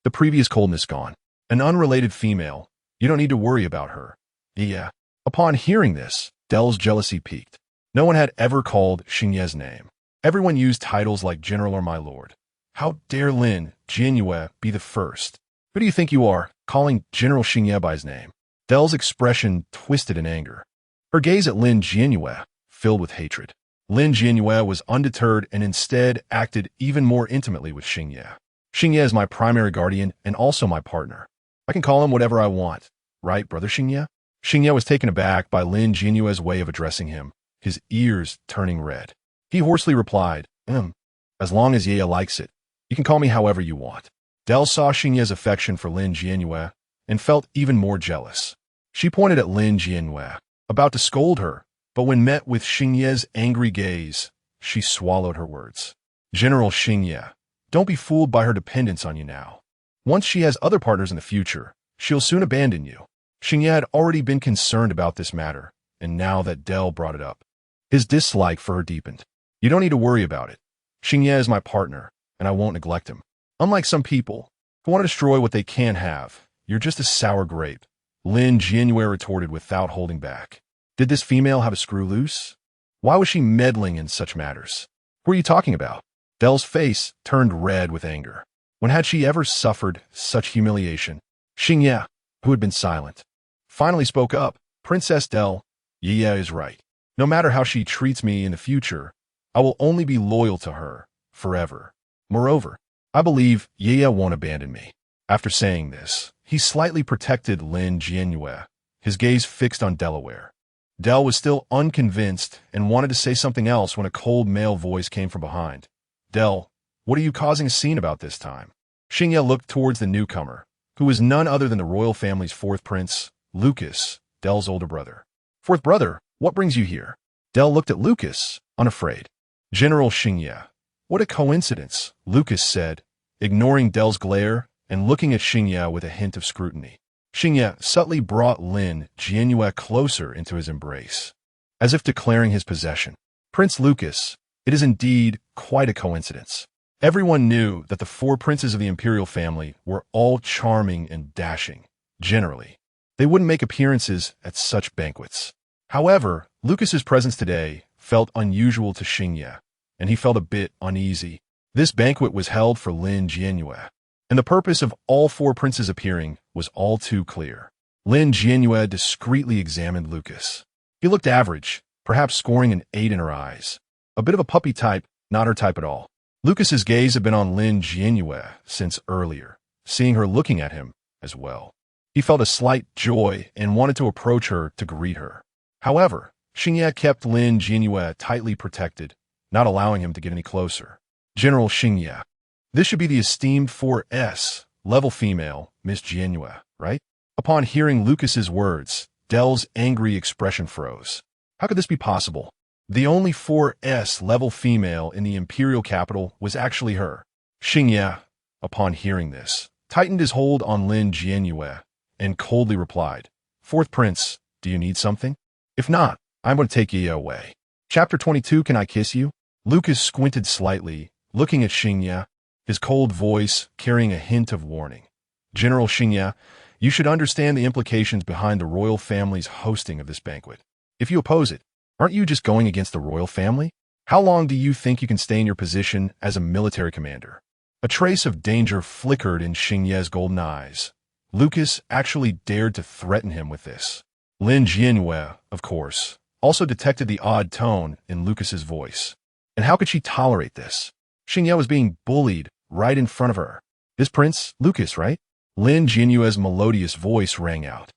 The previous coldness gone. An unrelated female. You don't need to worry about her. Yeah. Upon hearing this, Del's jealousy peaked. No one had ever called Xingye's name. Everyone used titles like General or My Lord. How dare Lin Jianyue be the first? Who do you think you are, calling General Xingye by his name? Del's expression twisted in anger. Her gaze at Lin Jianyue filled with hatred. Lin Jianyue was undeterred and instead acted even more intimately with Xingye. "Xingye is my primary guardian and also my partner. I can call him whatever I want. Right, brother Xingye?" Xingye was taken aback by Lin Jianyue's way of addressing him, his ears turning red. He hoarsely replied, "As long as Yueyue likes it, you can call me however you want." Del saw Xingye's affection for Lin Jianyue and felt even more jealous. She pointed at Lin Jianyue, about to scold her, but when met with Xingye's angry gaze, she swallowed her words. "General Xingye, don't be fooled by her dependence on you now. Once she has other partners in the future, she'll soon abandon you." Xingye had already been concerned about this matter, and now that Del brought it up, his dislike for her deepened. "You don't need to worry about it. Xingye is my partner, and I won't neglect him. Unlike some people who want to destroy what they can't have, you're just a sour grape, Lin Jianyue retorted without holding back. Did this female have a screw loose? Why was she meddling in such matters? Who are you talking about? Del's face turned red with anger. When had she ever suffered such humiliation? Xingye, who had been silent, finally spoke up. Princess Del, Yueyue is right. No matter how she treats me in the future, I will only be loyal to her forever. Moreover, I believe Yueyue won't abandon me. After saying this, he slightly protected Lin Jianyue, his gaze fixed on Delaware. Del was still unconvinced and wanted to say something else when a cold male voice came from behind. Del, what are you causing a scene about this time? Xingye looked towards the newcomer, who was none other than the royal family's fourth prince, Lucas, Del's older brother. Fourth brother, what brings you here? Del looked at Lucas, unafraid. General Xingye. What a coincidence, Lucas said, ignoring Del's glare and looking at Xingye with a hint of scrutiny. Xingye subtly brought Lin Jianyue closer into his embrace, as if declaring his possession. Prince Lucas, it is indeed quite a coincidence. Everyone knew that the four princes of the imperial family were all charming and dashing. Generally, they wouldn't make appearances at such banquets. However, Lucas's presence today felt unusual to Xingye, and he felt a bit uneasy. This banquet was held for Lin Jianyue, and the purpose of all four princes appearing was all too clear. Lin Jianyue discreetly examined Lucas. He looked average, perhaps scoring an 8 in her eyes. A bit of a puppy type, not her type at all. Lucas's gaze had been on Lin Jianyue since earlier, seeing her looking at him as well. He felt a slight joy and wanted to approach her to greet her. However, Xingye kept Lin Jianyue tightly protected, not allowing him to get any closer. General Xingye. This should be the esteemed 4S, level female, Miss Jianyue, right? Upon hearing Lucas's words, Del's angry expression froze. How could this be possible? The only 4S level female in the imperial capital was actually her. Xingye, upon hearing this, tightened his hold on Lin Jianyue and coldly replied, Fourth Prince, do you need something? If not, I'm going to take Yueyue away. Chapter 22, Can I Kiss You? Lucas squinted slightly, looking at Xingye, his cold voice carrying a hint of warning. General Xingye, you should understand the implications behind the royal family's hosting of this banquet. If you oppose it, aren't you just going against the royal family? How long do you think you can stay in your position as a military commander? A trace of danger flickered in Xingye's golden eyes. Lucas actually dared to threaten him with this. Lin Jianyue, of course, also detected the odd tone in Lucas's voice. And how could she tolerate this? Xingye was being bullied right in front of her. This Prince Lucas, right? Lin Jianyue's melodious voice rang out.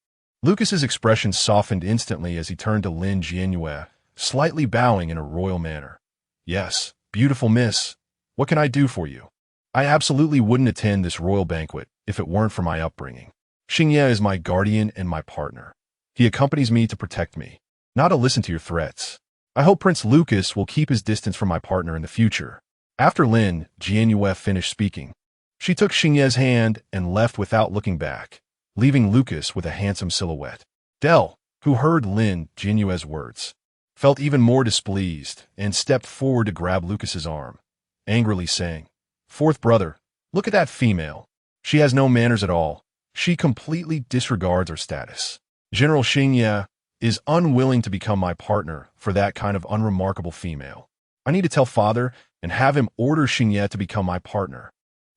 Lucas's expression softened instantly as he turned to Lin Jianyue, slightly bowing in a royal manner. Yes, beautiful miss. What can I do for you? I absolutely wouldn't attend this royal banquet if it weren't for my upbringing. Xingye is my guardian and my partner. He accompanies me to protect me, not to listen to your threats. I hope Prince Lucas will keep his distance from my partner in the future. After Lin Jianyue finished speaking, she took Xingye's hand and left without looking back, leaving Lucas with a handsome silhouette. Del, who heard Lin Jianyue's words, felt even more displeased and stepped forward to grab Lucas's arm, angrily saying, Fourth brother, look at that female. She has no manners at all. She completely disregards her status. General Xingye is unwilling to become my partner for that kind of unremarkable female. I need to tell father and have him order Xingye to become my partner.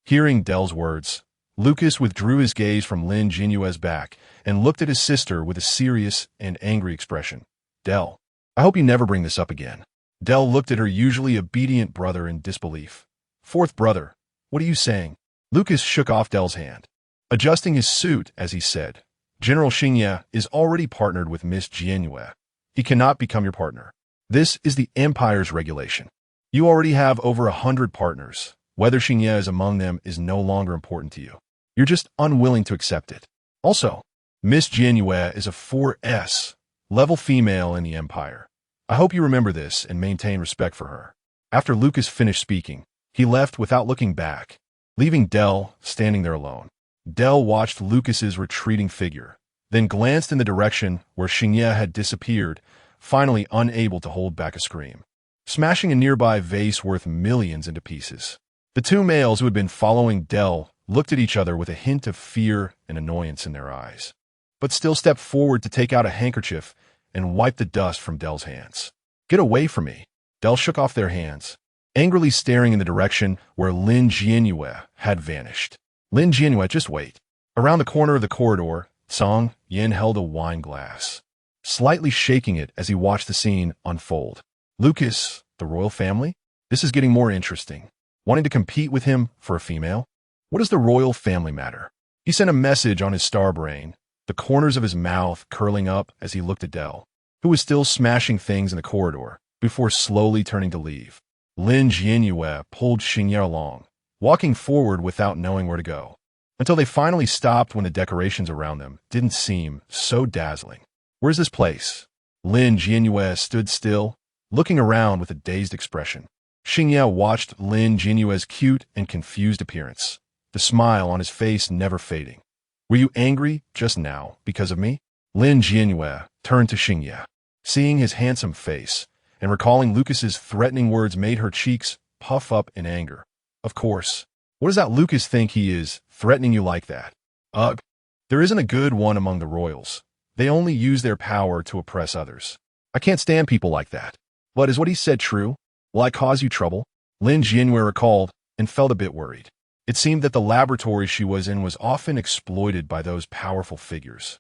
Hearing Del's words, Lucas withdrew his gaze from Lin Jianyue's back and looked at his sister with a serious and angry expression. Del, I hope you never bring this up again. Del looked at her usually obedient brother in disbelief. Fourth brother, what are you saying? Lucas shook off Del's hand, adjusting his suit as he said, General Xingye is already partnered with Miss Jianyue. He cannot become your partner. This is the Empire's regulation. You already have over 100 partners. Whether Xingye is among them is no longer important to you. You're just unwilling to accept it. Also, Miss Jianyue is a 4S, level female in the Empire. I hope you remember this and maintain respect for her. After Lucas finished speaking, he left without looking back, leaving Del standing there alone. Del watched Lucas's retreating figure, then glanced in the direction where Xingye had disappeared, finally unable to hold back a scream, smashing a nearby vase worth millions into pieces. The two males who had been following Dell looked at each other with a hint of fear and annoyance in their eyes, but still stepped forward to take out a handkerchief and wipe the dust from Dell's hands. "Get away from me." Dell shook off their hands, angrily staring in the direction where Lin Jianyue had vanished. "Lin Jianyue, just wait." Around the corner of the corridor, Song Yin held a wine glass, slightly shaking it as he watched the scene unfold. "Lucas, the royal family? This is getting more interesting. Wanting to compete with him for a female? What does the royal family matter?" He sent a message on his star brain, the corners of his mouth curling up as he looked at Dell, who was still smashing things in the corridor, before slowly turning to leave. Lin Jianyue pulled Xingye along, walking forward without knowing where to go, until they finally stopped when the decorations around them didn't seem so dazzling. "Where's this place?" Lin Jianyue stood still, looking around with a dazed expression. Xingye watched Lin Jianyue's cute and confused appearance, the smile on his face never fading. "Were you angry just now because of me?" Lin Jianyue turned to Xingye. Seeing his handsome face and recalling Lucas's threatening words made her cheeks puff up in anger. "Of course. What does that Lucas think he is, threatening you like that? Ugh. There isn't a good one among the royals. They only use their power to oppress others. I can't stand people like that. But is what he said true? Will I cause you trouble?" Lin Jianyue recalled and felt a bit worried. It seemed that the laboratory she was in was often exploited by those powerful figures,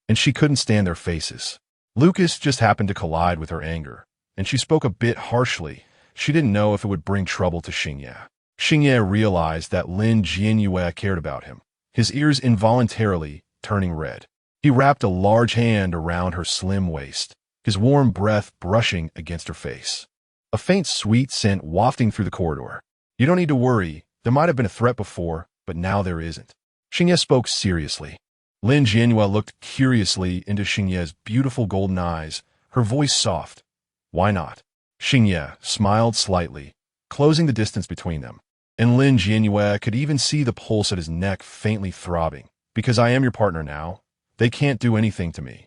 and she couldn't stand their faces. Lucas just happened to collide with her anger, and she spoke a bit harshly. She didn't know if it would bring trouble to Xingye. Xingye realized that Lin Jianyue cared about him, his ears involuntarily turning red. He wrapped a large hand around her slim waist, his warm breath brushing against her face. A faint sweet scent wafting through the corridor. "You don't need to worry. There might have been a threat before, but now there isn't." Xingye spoke seriously. Lin Jianyue looked curiously into Xingye's beautiful golden eyes, her voice soft. "Why not?" Xingye smiled slightly, closing the distance between them. And Lin Jianyue could even see the pulse at his neck faintly throbbing. "Because I am your partner now, they can't do anything to me.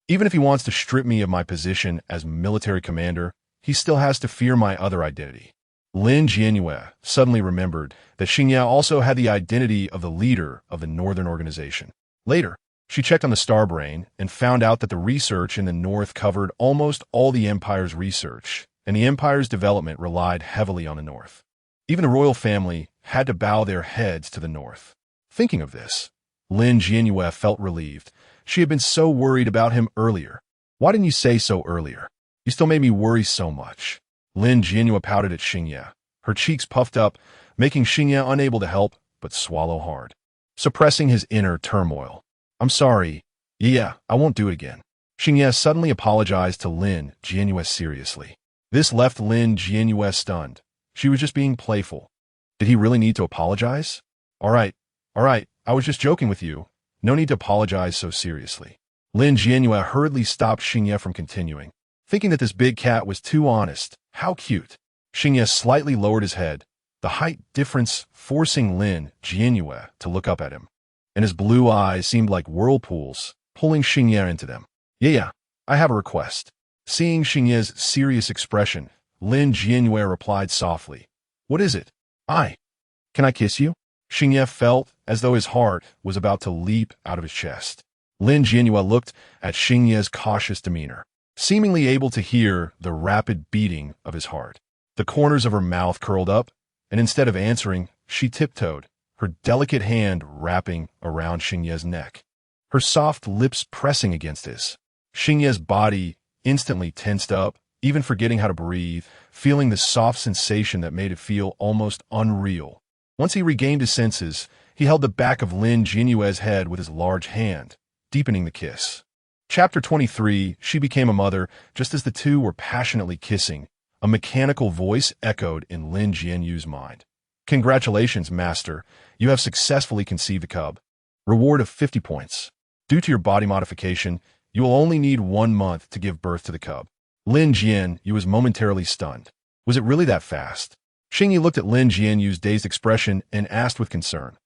Even if he wants to strip me of my position as military commander, he still has to fear my other identity." Lin Jianyue suddenly remembered that Xingye also had the identity of the leader of the Northern Organization. Later, she checked on the star brain and found out that the research in the North covered almost all the Empire's research, and the Empire's development relied heavily on the North. Even the royal family had to bow their heads to the North. Thinking of this, Lin Jianyue felt relieved. She had been so worried about him earlier. "Why didn't you say so earlier? You still made me worry so much." Lin Jianyue pouted at Xingye, her cheeks puffed up, making Xingye unable to help but swallow hard, suppressing his inner turmoil. "I'm sorry. Yeah, I won't do it again." Xingye suddenly apologized to Lin Jianyue seriously. This left Lin Jianyue stunned. She was just being playful. Did he really need to apologize? All right, I was just joking with you. No need to apologize so seriously." Lin Jianyue hurriedly stopped Xingye from continuing, thinking that this big cat was too honest. How cute. Xingye slightly lowered his head, the height difference forcing Lin Jianyue to look up at him, and his blue eyes seemed like whirlpools, pulling Xingye into them. Yeah, I have a request." Seeing Xingye's serious expression, Lin Jianyue replied softly. "What is it?" Can I kiss you?" Xingye felt as though his heart was about to leap out of his chest. Lin Jianyue looked at Xingye's cautious demeanor, seemingly able to hear the rapid beating of his heart. The corners of her mouth curled up, and instead of answering, she tiptoed, her delicate hand wrapping around Xingye's neck, her soft lips pressing against his. Xingye's body instantly tensed up, even forgetting how to breathe, feeling the soft sensation that made it feel almost unreal. Once he regained his senses, he held the back of Lin Jianyue's head with his large hand, deepening the kiss. Chapter 23, She became a mother. Just as the two were passionately kissing, a mechanical voice echoed in Lin Jianyue's mind. "Congratulations, Master. You have successfully conceived a cub. Reward of 50 points. Due to your body modification, you will only need 1 month to give birth to the cub." Lin Jianyue was momentarily stunned. Was it really that fast? Xingye looked at Lin Jianyue's dazed expression and asked with concern.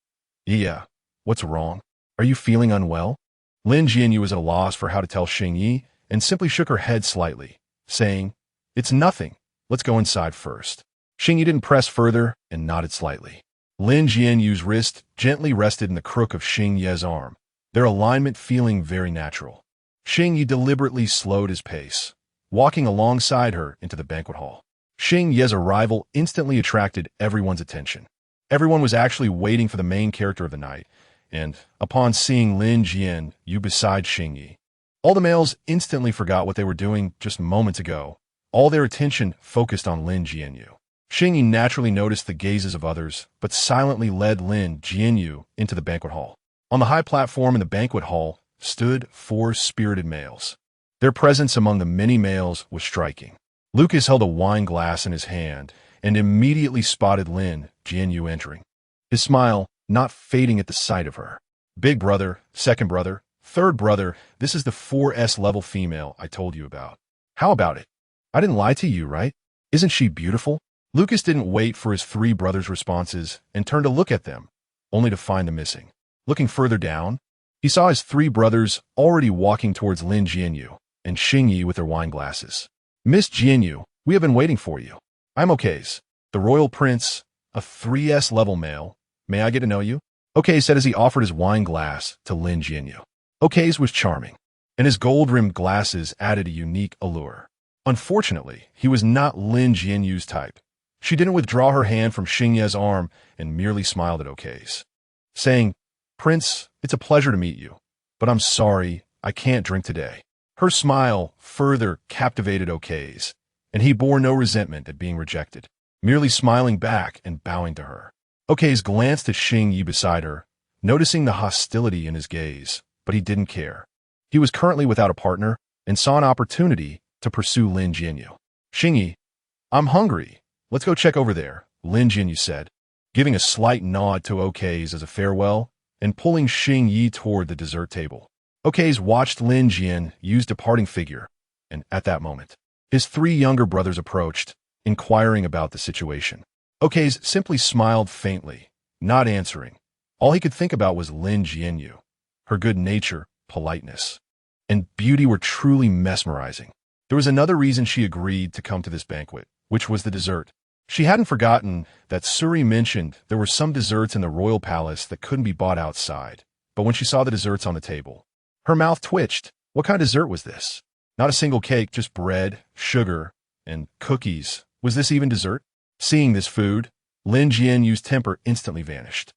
"Yeah, what's wrong? Are you feeling unwell?" Lin Jianyue was at a loss for how to tell Xingye and simply shook her head slightly, saying, "It's nothing. Let's go inside first." Xingyi didn't press further and nodded slightly. Lin Jianyue's wrist gently rested in the crook of Xingyi's arm, their alignment feeling very natural. Xingyi deliberately slowed his pace, walking alongside her into the banquet hall. Xingyi's arrival instantly attracted everyone's attention. Everyone was actually waiting for the main character of the night, and upon seeing Lin Jianyue beside Xingyi, all the males instantly forgot what they were doing just moments ago. All their attention focused on Lin Jianyue. Xingyi naturally noticed the gazes of others, but silently led Lin Jianyue into the banquet hall. On the high platform in the banquet hall stood 4 spirited males. Their presence among the many males was striking. Lucas held a wine glass in his hand and immediately spotted Lin Jianyue entering. His smile not fading at the sight of her. Big brother, second brother, third brother, this is the 4S level female I told you about. How about it? I didn't lie to you, right? Isn't she beautiful? Lucas didn't wait for his 3 brothers' responses and turned to look at them, only to find them missing. Looking further down, he saw his 3 brothers already walking towards Lin Jianyue and Xingyi with their wine glasses. Miss Jianyue, we have been waiting for you. I'm Okays, the royal prince, a 3S level male. May I get to know you? Okays said as he offered his wine glass to Lin Jianyue. Okays was charming, and his gold-rimmed glasses added a unique allure. Unfortunately, he was not Lin Jianyue's type. She didn't withdraw her hand from Xingyi's arm and merely smiled at Okays, saying, Prince, it's a pleasure to meet you, but I'm sorry, I can't drink today. Her smile further captivated Okays, and he bore no resentment at being rejected, merely smiling back and bowing to her. Okays glanced at Xingyi beside her, noticing the hostility in his gaze, but he didn't care. He was currently without a partner and saw an opportunity to pursue Lin Jianyue. Xingyi, I'm hungry. Let's go check over there, Lin Jianyue said, giving a slight nod to Okays as a farewell and pulling Xingyi toward the dessert table. Okays watched Lin Jianyue's departing figure, and at that moment, his 3 younger brothers approached, inquiring about the situation. Okays simply smiled faintly, not answering. All he could think about was Lin Jianyue. Her good nature, politeness, and beauty were truly mesmerizing. There was another reason she agreed to come to this banquet, which was the dessert. She hadn't forgotten that Suri mentioned there were some desserts in the royal palace that couldn't be bought outside, but when she saw the desserts on the table, her mouth twitched. What kind of dessert was this? Not a single cake, just bread, sugar, and cookies. Was this even dessert? Seeing this food, Lin Jianyue's temper instantly vanished.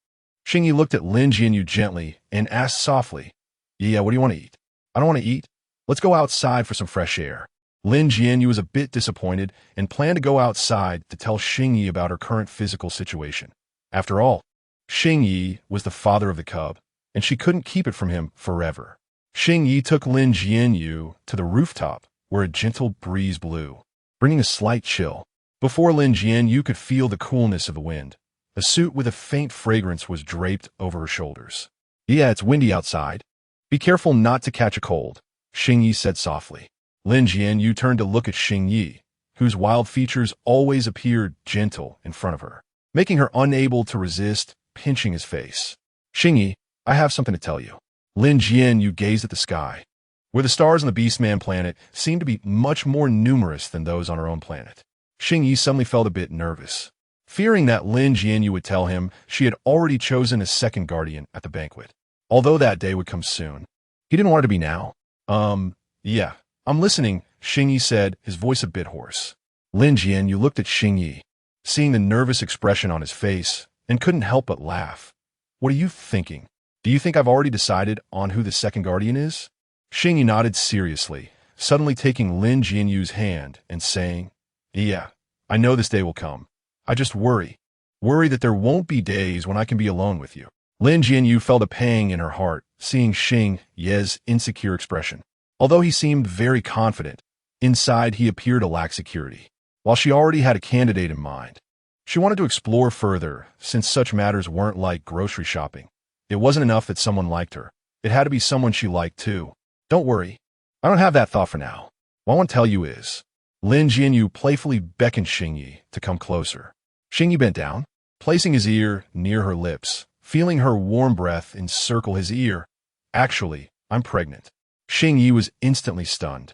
Xingyi looked at Lin Jianyue gently and asked softly, Yeah, what do you want to eat? I don't want to eat. Let's go outside for some fresh air. Lin Jianyue was a bit disappointed and planned to go outside to tell Xingyi about her current physical situation. After all, Xingyi was the father of the cub, and she couldn't keep it from him forever. Xingyi took Lin Jianyue to the rooftop, where a gentle breeze blew, bringing a slight chill. Before Lin Jianyue could feel the coolness of the wind, a suit with a faint fragrance was draped over her shoulders. Yeah, it's windy outside. Be careful not to catch a cold, Xingyi said softly. Lin Jianyue turned to look at Xingyi, whose wild features always appeared gentle in front of her, making her unable to resist pinching his face. Xingyi, I have something to tell you. Lin Jianyue gazed at the sky, where the stars on the beastman planet seemed to be much more numerous than those on her own planet. Xingyi suddenly felt a bit nervous, fearing that Lin Jianyue would tell him she had already chosen a second guardian at the banquet, although that day would come soon. He didn't want it to be now. Yeah, I'm listening, Xingyi said, his voice a bit hoarse. Lin Jianyue looked at Xingyi, seeing the nervous expression on his face, and couldn't help but laugh. What are you thinking? Do you think I've already decided on who the second guardian is? Xingyi nodded seriously, suddenly taking Lin Jianyue's hand and saying, Yeah, I know this day will come. I just worry that there won't be days when I can be alone with you. Lin Jianyue felt a pang in her heart, seeing Xingyi's insecure expression. Although he seemed very confident, inside he appeared to lack security. While she already had a candidate in mind, she wanted to explore further, since such matters weren't like grocery shopping. It wasn't enough that someone liked her. It had to be someone she liked too. Don't worry, I don't have that thought for now. What I want to tell you is, Lin Jianyue playfully beckoned Xingyi to come closer. Xingyi bent down, placing his ear near her lips, feeling her warm breath encircle his ear. Actually, I'm pregnant. Xingyi was instantly stunned.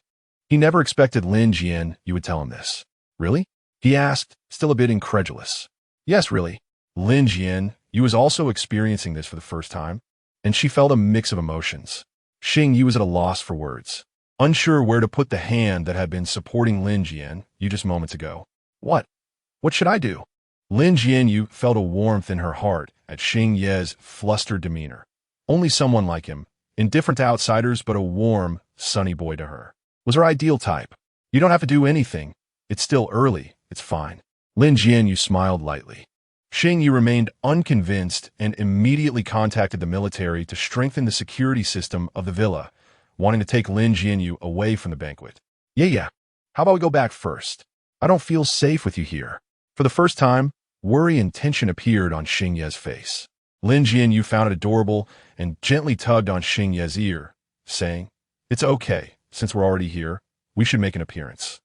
He never expected Lin Jianyue would tell him this. Really? He asked, still a bit incredulous. Yes, really. Lin Jianyue was also experiencing this for the first time, and she felt a mix of emotions. Yueyue was at a loss for words, unsure where to put the hand that had been supporting Lin Jianyue just moments ago. What? What should I do? Lin Jianyue felt a warmth in her heart at Yueye's flustered demeanor. Only someone like him, indifferent to outsiders but a warm, sunny boy to her, was her ideal type. You don't have to do anything. It's still early. It's fine. Lin Jianyue smiled lightly. Yueyue remained unconvinced and immediately contacted the military to strengthen the security system of the villa, wanting to take Lin Jianyue away from the banquet. Yeah. How about we go back first? I don't feel safe with you here. For the first time, worry and tension appeared on Yueye's face. Lin Jianyue found it adorable and gently tugged on Yueye's ear, saying, It's okay, since we're already here, we should make an appearance.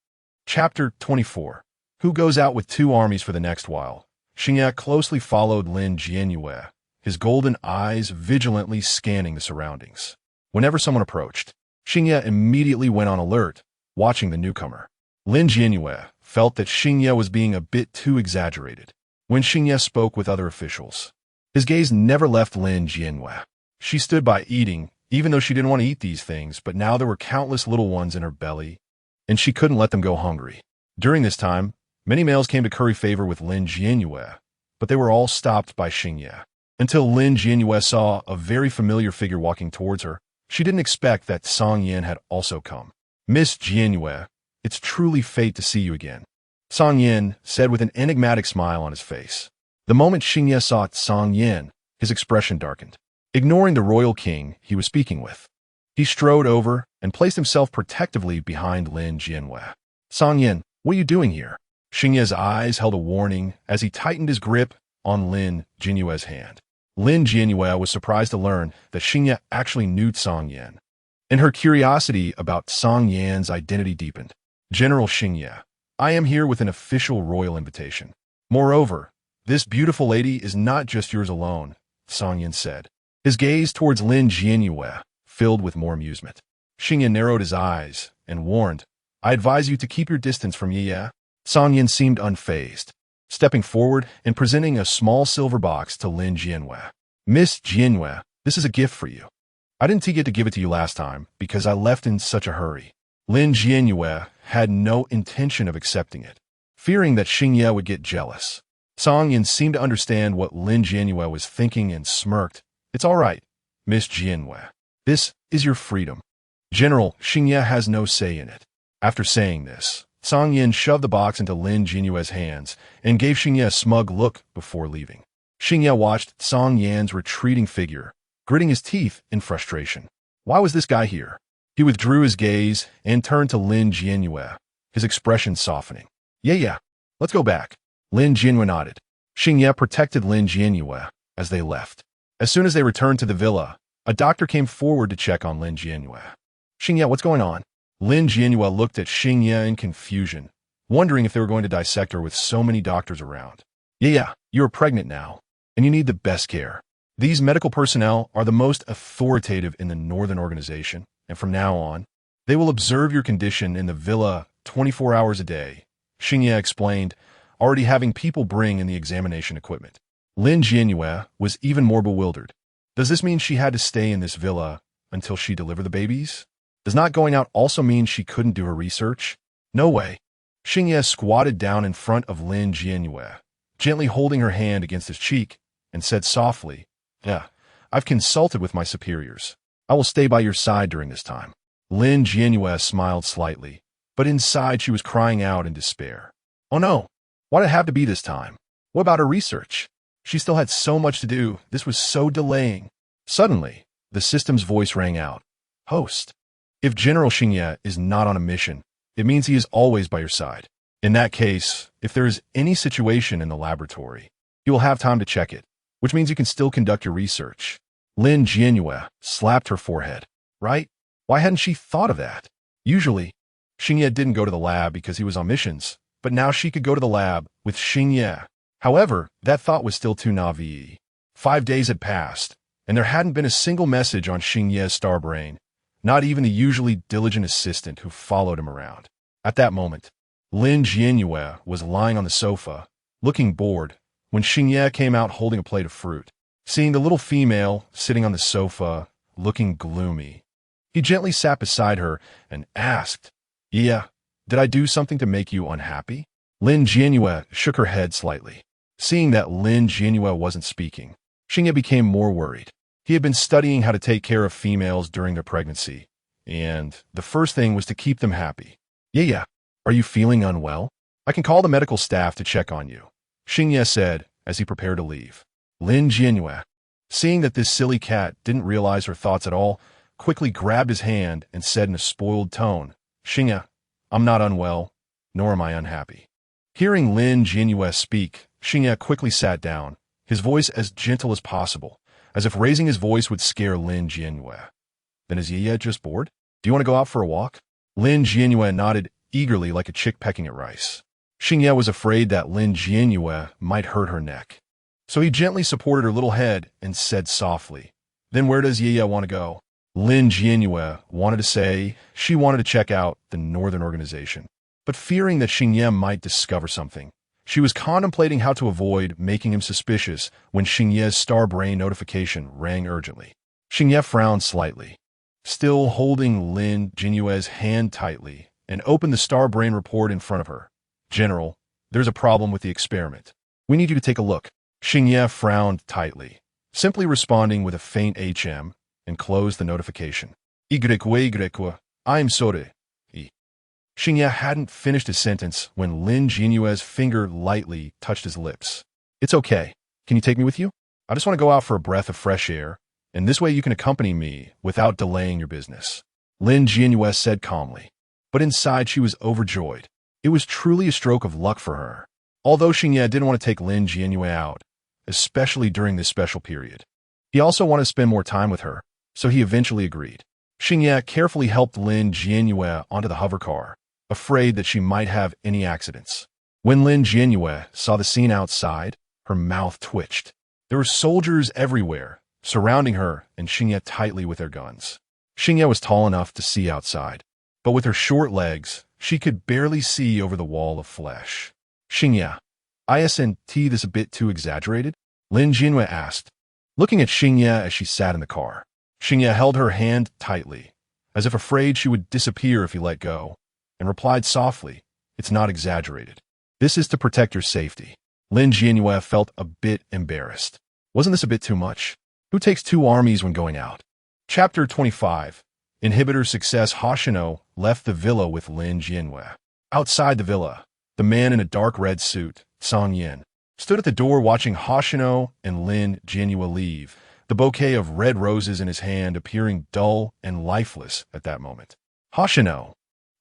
Chapter 24. Who goes out with two armies for the next while? Yueyue closely followed Lin Jianyue, his golden eyes vigilantly scanning the surroundings. Whenever someone approached, Yueyue immediately went on alert, watching the newcomer. Lin Jianyue felt that Yueyue was being a bit too exaggerated when Yueyue spoke with other officials. His gaze never left Lin Jianyue. She stood by eating, even though she didn't want to eat these things, but now there were countless little ones in her belly, and she couldn't let them go hungry. During this time, many males came to curry favor with Lin Jianyue, but they were all stopped by Yueyue. Until Lin Jianyue saw a very familiar figure walking towards her, she didn't expect that Song Yin had also come. Miss Jianyue, it's truly fate to see you again, Song Yin said with an enigmatic smile on his face. The moment Yueyue saw Song Yin, his expression darkened. Ignoring the royal king he was speaking with, he strode over and placed himself protectively behind Lin Jianyue. Song Yin, what are you doing here? Yueye's eyes held a warning as he tightened his grip on Lin Jianyue's hand. Lin Jianyue was surprised to learn that Yueyue actually knew Song Yin, and her curiosity about Song Yin's identity deepened. General Yueyue, I am here with an official royal invitation. Moreover, this beautiful lady is not just yours alone, Song Yin said. His gaze towards Lin Jianyue filled with more amusement. Yueyue narrowed his eyes and warned, I advise you to keep your distance from Yueyue. Song Yin seemed unfazed, stepping forward and presenting a small silver box to Lin Jianyue. Miss Jianyue, this is a gift for you. I didn't get to give it to you last time because I left in such a hurry. Lin Jianyue had no intention of accepting it, fearing that Yueyue would get jealous. Song Yin seemed to understand what Lin Jianyue was thinking and smirked. It's all right, Miss Jianyue. This is your freedom. General, Yueyue has no say in it. After saying this, Song Yin shoved the box into Lin Jianyue's hands and gave Yueyue a smug look before leaving. Yueyue watched Song Yin's retreating figure, gritting his teeth in frustration. Why was this guy here? He withdrew his gaze and turned to Lin Jianyue, his expression softening. Yeah, let's go back. Lin Jianyue nodded. Yueyue protected Lin Jianyue as they left. As soon as they returned to the villa, a doctor came forward to check on Lin Jianyue. Yueyue, what's going on? Lin Jianyue looked at Yueyue in confusion, wondering if they were going to dissect her with so many doctors around. Yeah, you're pregnant now, and you need the best care. These medical personnel are the most authoritative in the Northern Organization, and from now on, they will observe your condition in the villa 24 hours a day, Yueyue explained, already having people bring in the examination equipment. Lin Jianyue was even more bewildered. Does this mean she had to stay in this villa until she delivered the babies? Does not going out also mean she couldn't do her research? No way. Yueyue squatted down in front of Lin Jianyue, gently holding her hand against his cheek, and said softly, Yeah, I've consulted with my superiors. I will stay by your side during this time. Lin Jianyue smiled slightly, but inside she was crying out in despair. Oh no, why did it have to be this time? What about her research? She still had so much to do. This was so delaying. Suddenly, the system's voice rang out. Host. If General Yueyue is not on a mission, it means he is always by your side. In that case, if there is any situation in the laboratory, you will have time to check it, which means you can still conduct your research. Lin Jianyue slapped her forehead. Right? Why hadn't she thought of that? Usually, Yueyue didn't go to the lab because he was on missions, but now she could go to the lab with Yueyue. However, that thought was still too naive. 5 days had passed, and there hadn't been a single message on Yueye's star brain, not even the usually diligent assistant who followed him around. At that moment, Lin Jianyue was lying on the sofa, looking bored, when Xingye came out holding a plate of fruit. Seeing the little female sitting on the sofa, looking gloomy, he gently sat beside her and asked, "Yeah, did I do something to make you unhappy?" Lin Jianyue shook her head slightly. Seeing that Lin Jianyue wasn't speaking, Xingye became more worried. He had been studying how to take care of females during their pregnancy, and the first thing was to keep them happy. Yeah, are you feeling unwell? I can call the medical staff to check on you, Xingye said as he prepared to leave. Lin Jianyue, seeing that this silly cat didn't realize her thoughts at all, quickly grabbed his hand and said in a spoiled tone, "Xingye, I'm not unwell, nor am I unhappy." Hearing Lin Jianyue speak, Xingye quickly sat down, his voice as gentle as possible, as if raising his voice would scare Lin Jianyue. "Then is Yueyue just bored? Do you want to go out for a walk?" Lin Jianyue nodded eagerly like a chick pecking at rice. Xingye was afraid that Lin Jianyue might hurt her neck. So he gently supported her little head and said softly, "Then where does Yueyue want to go?" Lin Jianyue wanted to say she wanted to check out the Northern Organization, but fearing that Xingye might discover something, she was contemplating how to avoid making him suspicious when Xingye's star brain notification rang urgently. Xingye frowned slightly, still holding Lin Jianyue's hand tightly, and opened the star brain report in front of her. "General, there's a problem with the experiment. We need you to take a look." Xingye frowned tightly, simply responding with a faint HM, and closed the notification. Yueyue, I'm sorry. Xingye hadn't finished his sentence when Lin Jianyue's finger lightly touched his lips. "It's okay. Can you take me with you? I just want to go out for a breath of fresh air, and this way you can accompany me without delaying your business," Lin Jianyue said calmly. But inside she was overjoyed. It was truly a stroke of luck for her. Although Xingye didn't want to take Lin Jianyue out, especially during this special period, he also wanted to spend more time with her, so he eventually agreed. Xingye carefully helped Lin Jianyue onto the hover car, afraid that she might have any accidents. When Lin Jianyue saw the scene outside, her mouth twitched. There were soldiers everywhere, surrounding her and Xingye tightly with their guns. Xingye was tall enough to see outside, but with her short legs, she could barely see over the wall of flesh. "Xingye, isn't this a bit too exaggerated?" Lin Jianyue asked, looking at Xingye as she sat in the car. Xingye held her hand tightly, as if afraid she would disappear if he let go, and replied softly, "It's not exaggerated. This is to protect your safety." Lin Jianyue felt a bit embarrassed. Wasn't this a bit too much? Who takes two armies when going out? Chapter 25. Inhibitor Success. Hoshino left the villa with Lin Jianyue. Outside the villa, the man in a dark red suit, Song Yin, stood at the door watching Hoshino and Lin Jianyue leave, the bouquet of red roses in his hand appearing dull and lifeless at that moment. Hoshino.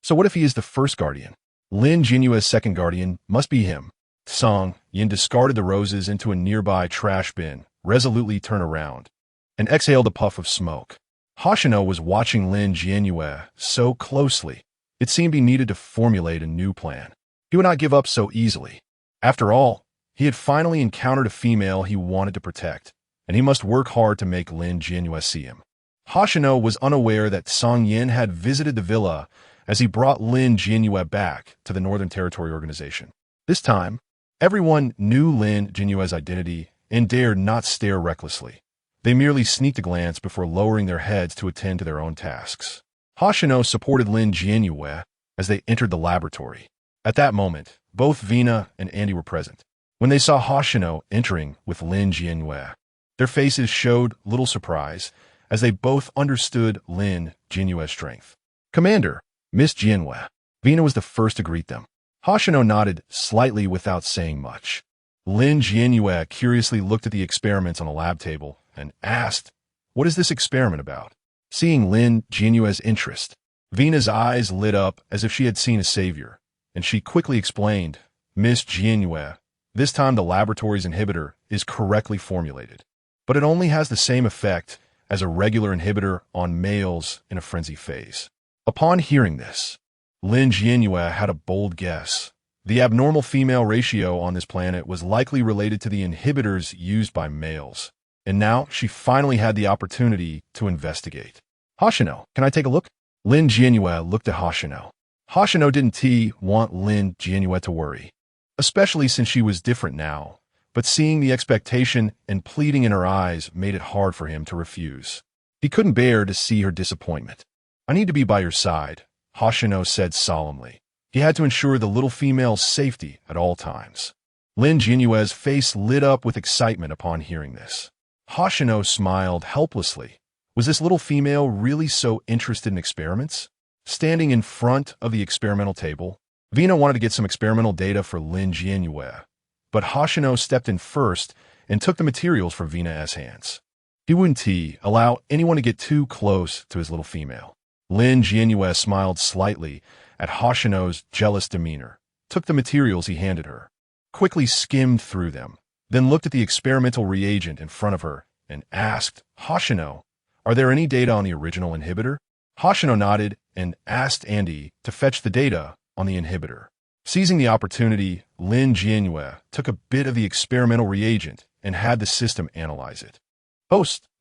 So what if he is the first guardian? Lin Jianyue's second guardian must be him. Song Yin discarded the roses into a nearby trash bin, resolutely turned around, and exhaled a puff of smoke. Hoshino was watching Lin Jianyue so closely, it seemed he needed to formulate a new plan. He would not give up so easily. After all, he had finally encountered a female he wanted to protect, and he must work hard to make Lin Jianyue see him. Hoshino was unaware that Song Yin had visited the villa as he brought Lin Jianyue back to the Northern Territory Organization. This time, everyone knew Lin Jianyue's identity and dared not stare recklessly. They merely sneaked a glance before lowering their heads to attend to their own tasks. Hoshino supported Lin Jianyue as they entered the laboratory. At that moment, both Vina and Andy were present. When they saw Hoshino entering with Lin Jianyue, their faces showed little surprise as they both understood Lin Jianyue's strength. "Commander, Miss Jianyue." Vina was the first to greet them. Hoshino nodded slightly without saying much. Lin Jianyue curiously looked at the experiments on the lab table and asked, "What is this experiment about?" Seeing Lin Jianyue's interest, Vina's eyes lit up as if she had seen a savior, and she quickly explained, "Miss Jianyue, this time the laboratory's inhibitor is correctly formulated, but it only has the same effect as a regular inhibitor on males in a frenzy phase." Upon hearing this, Lin Jianyue had a bold guess. The abnormal female ratio on this planet was likely related to the inhibitors used by males, and now she finally had the opportunity to investigate. "Hoshino, can I take a look?" Lin Jianyue looked at Hoshino. Hoshino didn't want Lin Jianyue to worry, especially since she was different now, but seeing the expectation and pleading in her eyes made it hard for him to refuse. He couldn't bear to see her disappointment. "I need to be by your side," Hoshino said solemnly. He had to ensure the little female's safety at all times. Lin Jianyue's face lit up with excitement upon hearing this. Hoshino smiled helplessly. Was this little female really so interested in experiments? Standing in front of the experimental table, Vina wanted to get some experimental data for Lin Jianyue, but Hoshino stepped in first and took the materials from Vina's hands. He wouldn't allow anyone to get too close to his little female. Lin Jianyue smiled slightly at Hoshino's jealous demeanor, took the materials he handed her, quickly skimmed through them, then looked at the experimental reagent in front of her and asked, "Hoshino, are there any data on the original inhibitor?" Hoshino nodded and asked Andy to fetch the data on the inhibitor. Seizing the opportunity, Lin Jianyue took a bit of the experimental reagent and had the system analyze it.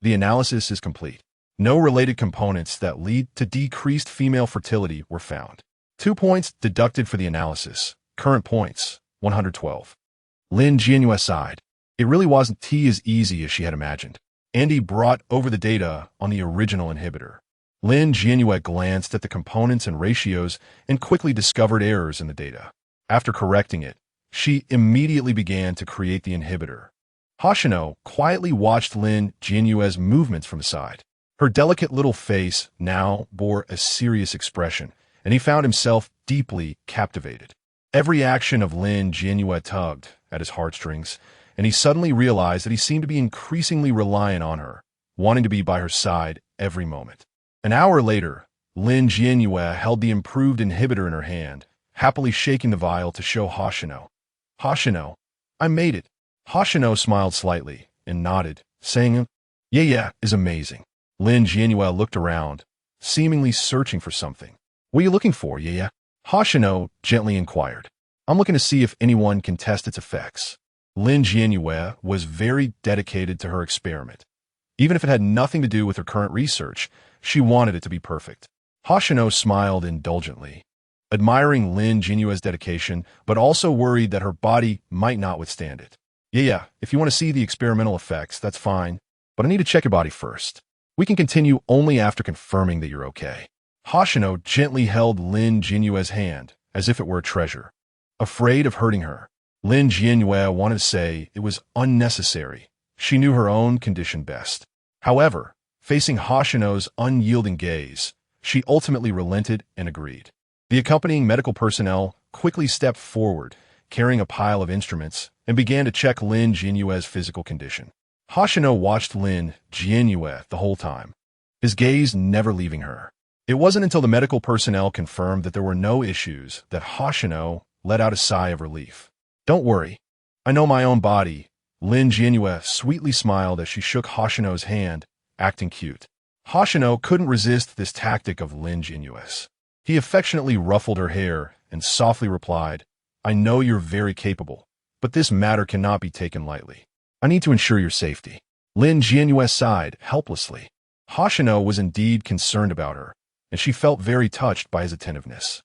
The analysis is complete. No related components that lead to decreased female fertility were found. 2 points deducted for the analysis. Current points, 112. Lin Jianyue sighed. It really wasn't as easy as she had imagined. Andy brought over the data on the original inhibitor. Lin Jianyue glanced at the components and ratios and quickly discovered errors in the data. After correcting it, she immediately began to create the inhibitor. Hoshino quietly watched Lin Jianyue's movements from the side. Her delicate little face now bore a serious expression, and he found himself deeply captivated. Every action of Lin Jianyue tugged at his heartstrings, and he suddenly realized that he seemed to be increasingly reliant on her, wanting to be by her side every moment. An hour later, Lin Jianyue held the improved inhibitor in her hand, happily shaking the vial to show Hoshino. "Hoshino, I made it." Hoshino smiled slightly and nodded, saying, Yeah, is amazing." Lin Jianyue looked around, seemingly searching for something. "What are you looking for, Yeah?" Hoshino gently inquired. "I'm looking to see if anyone can test its effects." Lin Jianyue was very dedicated to her experiment. Even if it had nothing to do with her current research, she wanted it to be perfect. Hoshino smiled indulgently, admiring Lin Jianyue's dedication, but also worried that her body might not withstand it. Yeah, if you want to see the experimental effects, that's fine, but I need to check your body first. We can continue only after confirming that you're okay." Hoshino gently held Lin Jianyue's hand, as if it were a treasure. Afraid of hurting her, Lin Jianyue wanted to say it was unnecessary. She knew her own condition best. However, facing Hoshino's unyielding gaze, she ultimately relented and agreed. The accompanying medical personnel quickly stepped forward, carrying a pile of instruments, and began to check Lin Jianyue's physical condition. Hoshino watched Lin Jianyue the whole time, his gaze never leaving her. It wasn't until the medical personnel confirmed that there were no issues that Hoshino let out a sigh of relief. "Don't worry, I know my own body." Lin Jianyue sweetly smiled as she shook Hoshino's hand, acting cute. Hoshino couldn't resist this tactic of Lin Jianyue's. He affectionately ruffled her hair and softly replied, "I know you're very capable, but this matter cannot be taken lightly. I need to ensure your safety." Lin Jianyue sighed helplessly. Hoshino was indeed concerned about her, and she felt very touched by his attentiveness.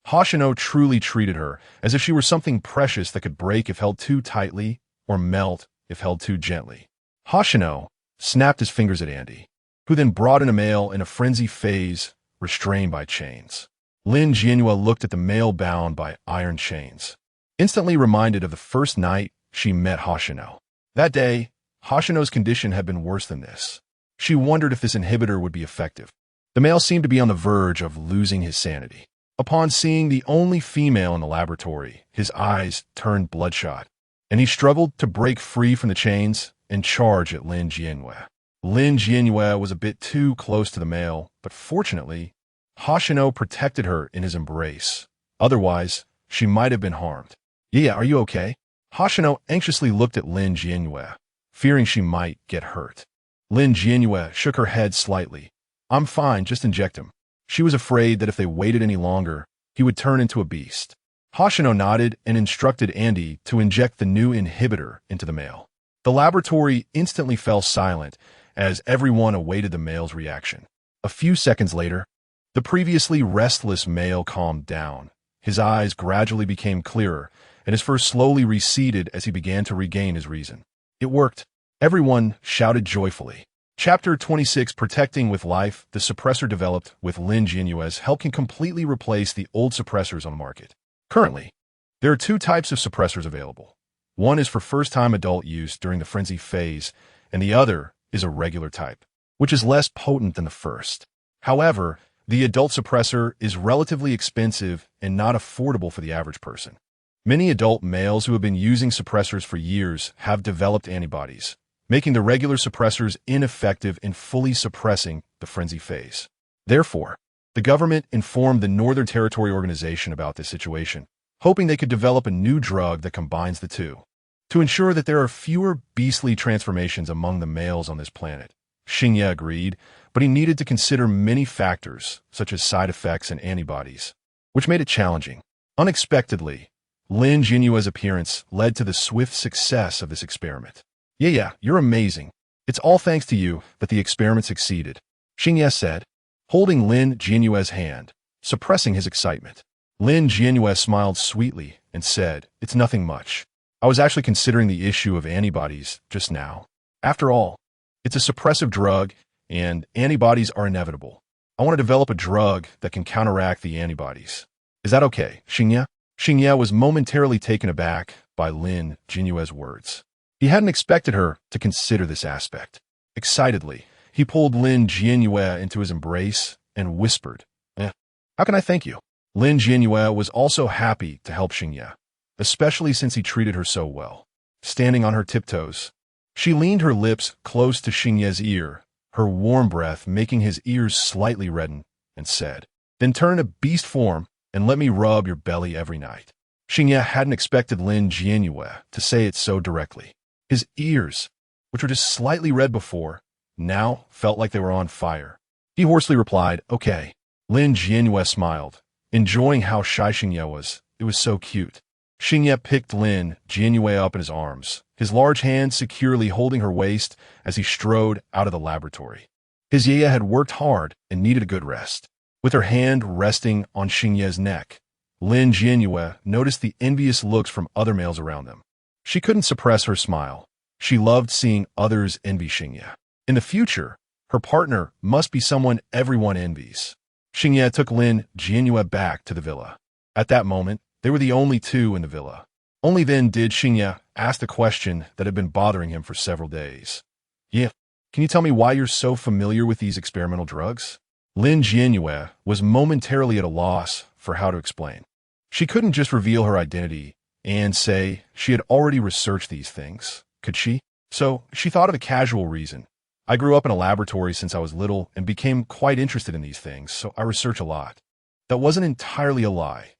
Hoshino truly treated her as if she were something precious that could break if held too tightly or melt if held too gently. Hoshino snapped his fingers at Andy, who then brought in a mail in a frenzy phase, restrained by chains. Lin Jianyue looked at the mail bound by iron chains, instantly reminded of the first night she met Hoshino. That day, Hoshino's condition had been worse than this. She wondered if this inhibitor would be effective. The male seemed to be on the verge of losing his sanity. Upon seeing the only female in the laboratory, his eyes turned bloodshot, and he struggled to break free from the chains and charge at Lin Jianyue. Lin Jianyue was a bit too close to the male, but fortunately, Hoshino protected her in his embrace. Otherwise, she might have been harmed. "Yeah, are you okay?" Hoshino anxiously looked at Lin Jianyue, fearing she might get hurt. Lin Jianyue shook her head slightly. "I'm fine, just inject him." She was afraid that if they waited any longer, he would turn into a beast. Hoshino nodded and instructed Andy to inject the new inhibitor into the male. The laboratory instantly fell silent as everyone awaited the male's reaction. A few seconds later, The previously restless male calmed down. His eyes gradually became clearer, and his fur slowly receded as he began to regain his reason. It worked. Everyone shouted joyfully. Chapter 26, Protecting with Life. The suppressor developed with Lin Jianyue's help can completely replace the old suppressors on the market. Currently, there are two types of suppressors available. One is for first-time adult use during the frenzy phase, and the other is a regular type, which is less potent than the first. However, the adult suppressor is relatively expensive and not affordable for the average person. Many adult males who have been using suppressors for years have developed antibodies, making the regular suppressors ineffective in fully suppressing the frenzy phase. Therefore, the government informed the Northern Territory Organization about this situation, hoping they could develop a new drug that combines the two. To ensure that there are fewer beastly transformations among the males on this planet, Yueyue agreed, but he needed to consider many factors, such as side effects and antibodies, which made it challenging. Unexpectedly, Lin Jianyue's appearance led to the swift success of this experiment. Yeah, you're amazing. It's all thanks to you that the experiment succeeded, Yueyue said, holding Lin Jianyue's hand, suppressing his excitement. Lin Jianyue smiled sweetly and said, "It's nothing much. I was actually considering the issue of antibodies just now. After all, it's a suppressive drug, and antibodies are inevitable. I want to develop a drug that can counteract the antibodies. Is that okay, Yueyue?" Yueyue was momentarily taken aback by Lin Jianyue's words. He hadn't expected her to consider this aspect. Excitedly, he pulled Lin Jianyue into his embrace and whispered, "How can I thank you?" Lin Jianyue was also happy to help Yueyue, especially since he treated her so well. Standing on her tiptoes, she leaned her lips close to Yueyue's ear, her warm breath making his ears slightly redden, and said, "Then turn to beast form and let me rub your belly every night." Yueyue hadn't expected Lin Jianyue to say it so directly. His ears, which were just slightly red before, now felt like they were on fire. He hoarsely replied, "Okay." Lin Jianyue smiled, enjoying how shy Yueyue was. It was so cute. Yueyue picked Lin Jianyue up in his arms, his large hand securely holding her waist as he strode out of the laboratory. His Yueyue had worked hard and needed a good rest. With her hand resting on Yueyue's neck, Lin Jianyue noticed the envious looks from other males around them. She couldn't suppress her smile. She loved seeing others envy Yueyue. In the future, her partner must be someone everyone envies. Yueyue took Lin Jianyue back to the villa. At that moment, they were the only two in the villa. Only then did Yueyue ask the question that had been bothering him for several days. "Yeah, can you tell me why you're so familiar with these experimental drugs?" Lin Jianyue was momentarily at a loss for how to explain. She couldn't just reveal her identity and say she had already researched these things, could she? So she thought of a casual reason. "I grew up in a laboratory since I was little and became quite interested in these things, so I research a lot." That wasn't entirely a lie.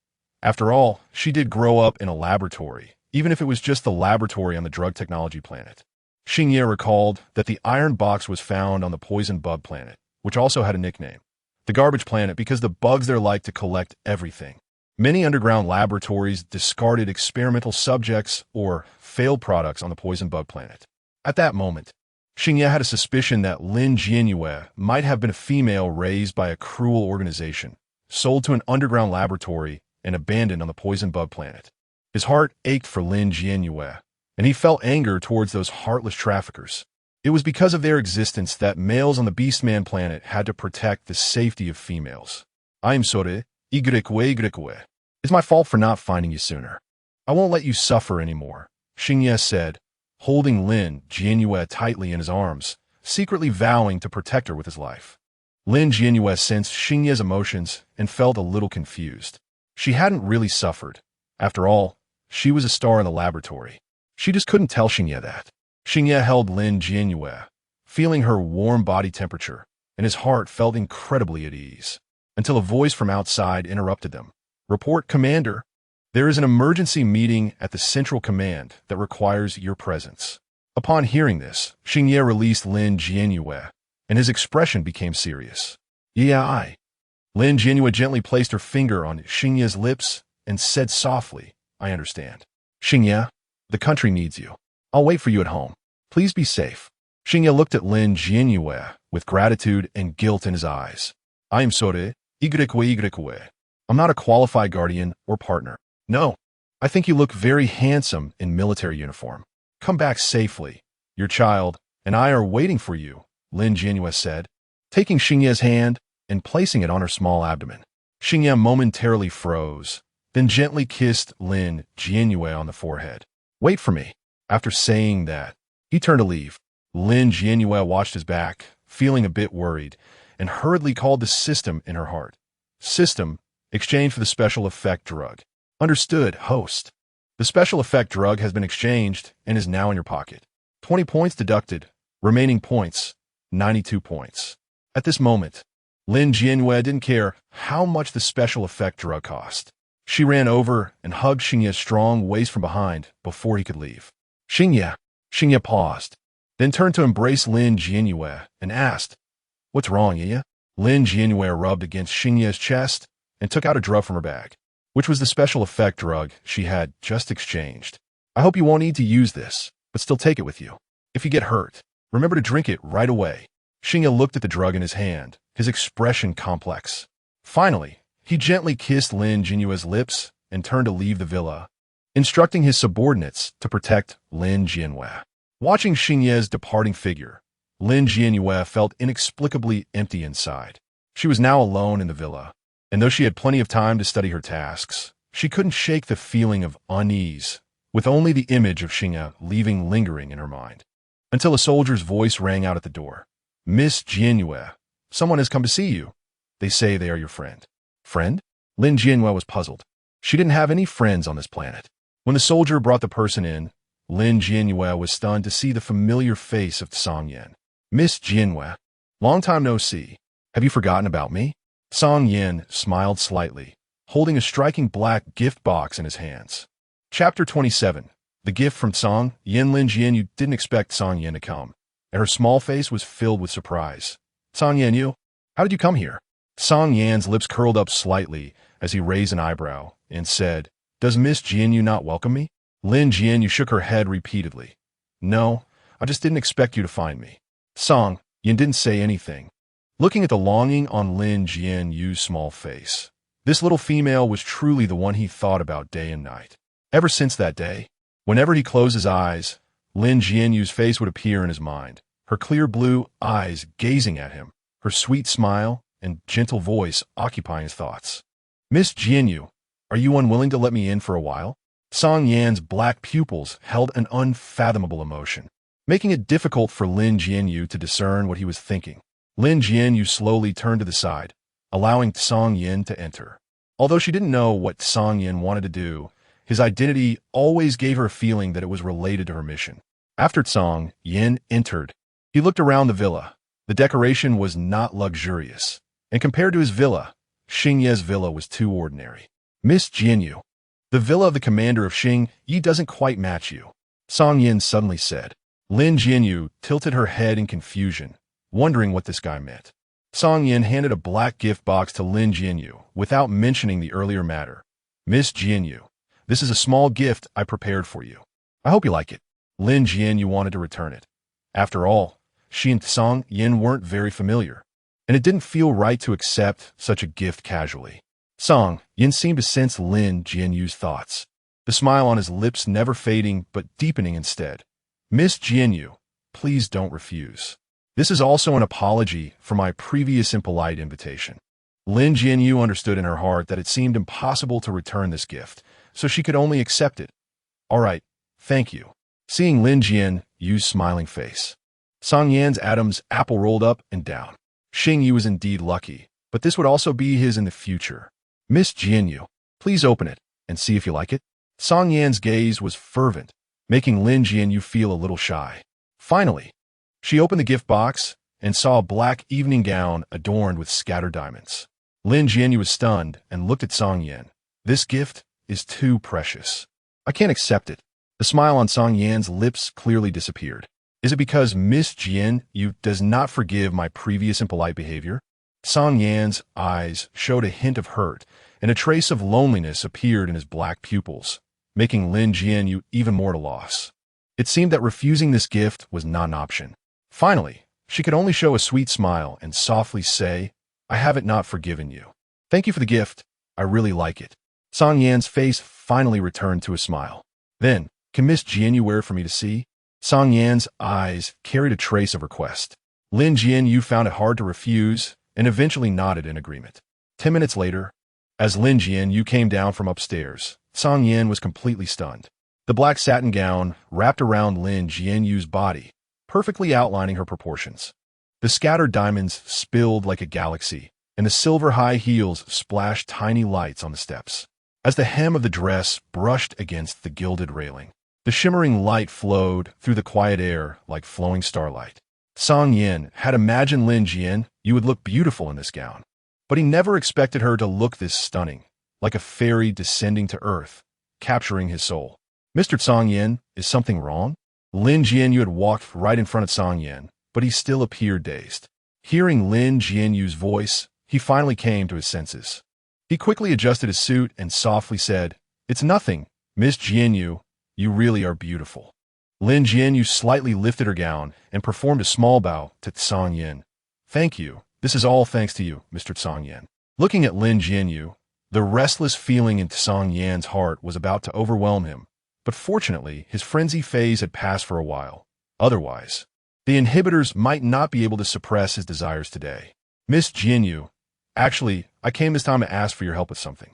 After all, she did grow up in a laboratory, even if it was just the laboratory on the drug technology planet. Yueyue recalled that the iron box was found on the poison bug planet, which also had a nickname, the garbage planet, because the bugs there like to collect everything. Many underground laboratories discarded experimental subjects or failed products on the poison bug planet. At that moment, Yueyue had a suspicion that Lin Jianyue might have been a female raised by a cruel organization, sold to an underground laboratory, and abandoned on the poison bug planet. His heart ached for Lin Jianyue, and he felt anger towards those heartless traffickers. It was because of their existence that males on the beastman planet had to protect the safety of females. "I'm sorry, Yueyue. It's my fault for not finding you sooner. I won't let you suffer anymore," Yueyue said, holding Lin Jianyue tightly in his arms, secretly vowing to protect her with his life. Lin Jianyue sensed Yueyue's emotions and felt a little confused. She hadn't really suffered. After all, she was a star in the laboratory. She just couldn't tell Yueyue that. Yueyue held Lin Jianyue, feeling her warm body temperature, and his heart felt incredibly at ease, until a voice from outside interrupted them. "Report, Commander. There is an emergency meeting at the Central Command that requires your presence." Upon hearing this, Yueyue released Lin Jianyue, and his expression became serious. "Yeah." Lin Jianyue gently placed her finger on Yueyue's lips and said softly, "I understand. Yueyue, the country needs you. I'll wait for you at home. Please be safe." Yueyue looked at Lin Jianyue with gratitude and guilt in his eyes. "I am sorry, Yueyue. I'm not a qualified guardian or partner. No, I think you look very handsome in military uniform. Come back safely. Your child and I are waiting for you, Lin Jianyue said, taking Xingye's hand and placing it on her small abdomen. Xingye momentarily froze, then gently kissed Lin Jianyue on the forehead. Wait for me. After saying that, he turned to leave. Lin Jianyue watched his back, feeling a bit worried, and hurriedly called the system in her heart. System, exchange for the special effect drug. Understood, host. The special effect drug has been exchanged and is now in your pocket. 20 points deducted. Remaining points, 92 points. At this moment, Lin Jianyue didn't care how much the special effect drug cost. She ran over and hugged Xingye's strong waist from behind before he could leave. Xingye paused, then turned to embrace Lin Jianyue and asked, "What's wrong, Yueyue?" Lin Jianyue rubbed against Xingye's chest and took out a drug from her bag, which was the special effect drug she had just exchanged. "I hope you won't need to use this, but still take it with you. If you get hurt, remember to drink it right away." Xingye looked at the drug in his hand, his expression complex. Finally, he gently kissed Lin Jianyue's lips and turned to leave the villa, instructing his subordinates to protect Lin Jianyue. Watching Xingye's departing figure, Lin Jianyue felt inexplicably empty inside. She was now alone in the villa, and though she had plenty of time to study her tasks, she couldn't shake the feeling of unease, with only the image of Xingye leaving lingering in her mind. Until a soldier's voice rang out at the door. "Miss Jianyue, someone has come to see you. They say they are your friend." Friend? Lin Jianyue was puzzled. She didn't have any friends on this planet. When the soldier brought the person in, Lin Jianyue was stunned to see the familiar face of Song Yin. "Miss Jianyue, long time no see. Have you forgotten about me?" Song Yin smiled slightly, holding a striking black gift box in his hands. Chapter 27. The gift from Song Yin. Lin Jianyue didn't expect Song Yin to come, and her small face was filled with surprise. "Song Jianyue, how did you come here?" Song Yan's lips curled up slightly as he raised an eyebrow and said, "Does Miss Jianyue not welcome me?" Lin Jianyue shook her head repeatedly. "No, I just didn't expect you to find me." Song Yin didn't say anything, looking at the longing on Lin Jianyue's small face. This little female was truly the one he thought about day and night. Ever since that day, whenever he closed his eyes, Lin Jianyue's face would appear in his mind, her clear blue eyes gazing at him, her sweet smile and gentle voice occupying his thoughts. "Miss Jianyue, are you unwilling to let me in for a while?" Song Yan's black pupils held an unfathomable emotion, making it difficult for Lin Jianyue to discern what he was thinking. Lin Jianyue slowly turned to the side, allowing Song Yin to enter. Although she didn't know what Song Yin wanted to do, his identity always gave her a feeling that it was related to her mission. After Song Yin entered, he looked around the villa. The decoration was not luxurious, and compared to his villa, Xingye's villa was too ordinary. "Miss Jianyue, the villa of the commander of Xingye doesn't quite match you," Song Yin suddenly said. Lin Jianyue tilted her head in confusion, wondering what this guy meant. Song Yin handed a black gift box to Lin Jianyue without mentioning the earlier matter. "Miss Jianyue, this is a small gift I prepared for you. I hope you like it." Lin Jianyue wanted to return it. After all, she and Song Yin weren't very familiar, and it didn't feel right to accept such a gift casually. Song Yin seemed to sense Lin Jianyue's thoughts, the smile on his lips never fading but deepening instead. "Miss Jianyue, please don't refuse. This is also an apology for my previous impolite invitation." Lin Jianyue understood in her heart that it seemed impossible to return this gift, so she could only accept it. "All right, thank you." Seeing Lin Jianyue's smiling face, Song Yan's Adam's apple rolled up and down. Xingye was indeed lucky, but this would also be his in the future. "Miss Jianyue, please open it and see if you like it." Song Yan's gaze was fervent, making Lin Jianyue feel a little shy. Finally, she opened the gift box and saw a black evening gown adorned with scattered diamonds. Lin Jianyue was stunned and looked at Song Yan. "This gift is too precious. I can't accept it." The smile on Song Yan's lips clearly disappeared. "Is it because Miss Jianyue does not forgive my previous impolite behavior?" Song Yan's eyes showed a hint of hurt, and a trace of loneliness appeared in his black pupils, making Lin Jianyue even more at a loss. It seemed that refusing this gift was not an option. Finally, she could only show a sweet smile and softly say, "I haven't not forgiven you." Thank you for the gift. I really like it. Song Yan's face finally returned to a smile. Then, can Miss Jianyue wear it for me to see? Song Yan's eyes carried a trace of request. Lin Jianyue found it hard to refuse and eventually nodded in agreement. 10 minutes later, as Lin Jianyue came down from upstairs, Song Yan was completely stunned. The black satin gown wrapped around Lin Jianyue's body, perfectly outlining her proportions. The scattered diamonds spilled like a galaxy, and the silver high heels splashed tiny lights on the steps. As the hem of the dress brushed against the gilded railing, the shimmering light flowed through the quiet air like flowing starlight. Song Yan had imagined Lin Jianyue would look beautiful in this gown, but he never expected her to look this stunning, like a fairy descending to earth, capturing his soul. Mr. Song Yan, is something wrong? Lin Jianyue had walked right in front of Song Yan, but he still appeared dazed. Hearing Lin Jianyue's voice, he finally came to his senses. He quickly adjusted his suit and softly said, "It's nothing, Miss Jianyue, you really are beautiful." Lin Jianyue slightly lifted her gown and performed a small bow to Song Yan. "Thank you. This is all thanks to you, Mr. Song Yan." Looking at Lin Jianyue, the restless feeling in Song Yan's heart was about to overwhelm him, but fortunately, his frenzy phase had passed for a while. Otherwise, the inhibitors might not be able to suppress his desires today. "Miss Jianyue, actually, I came this time to ask for your help with something."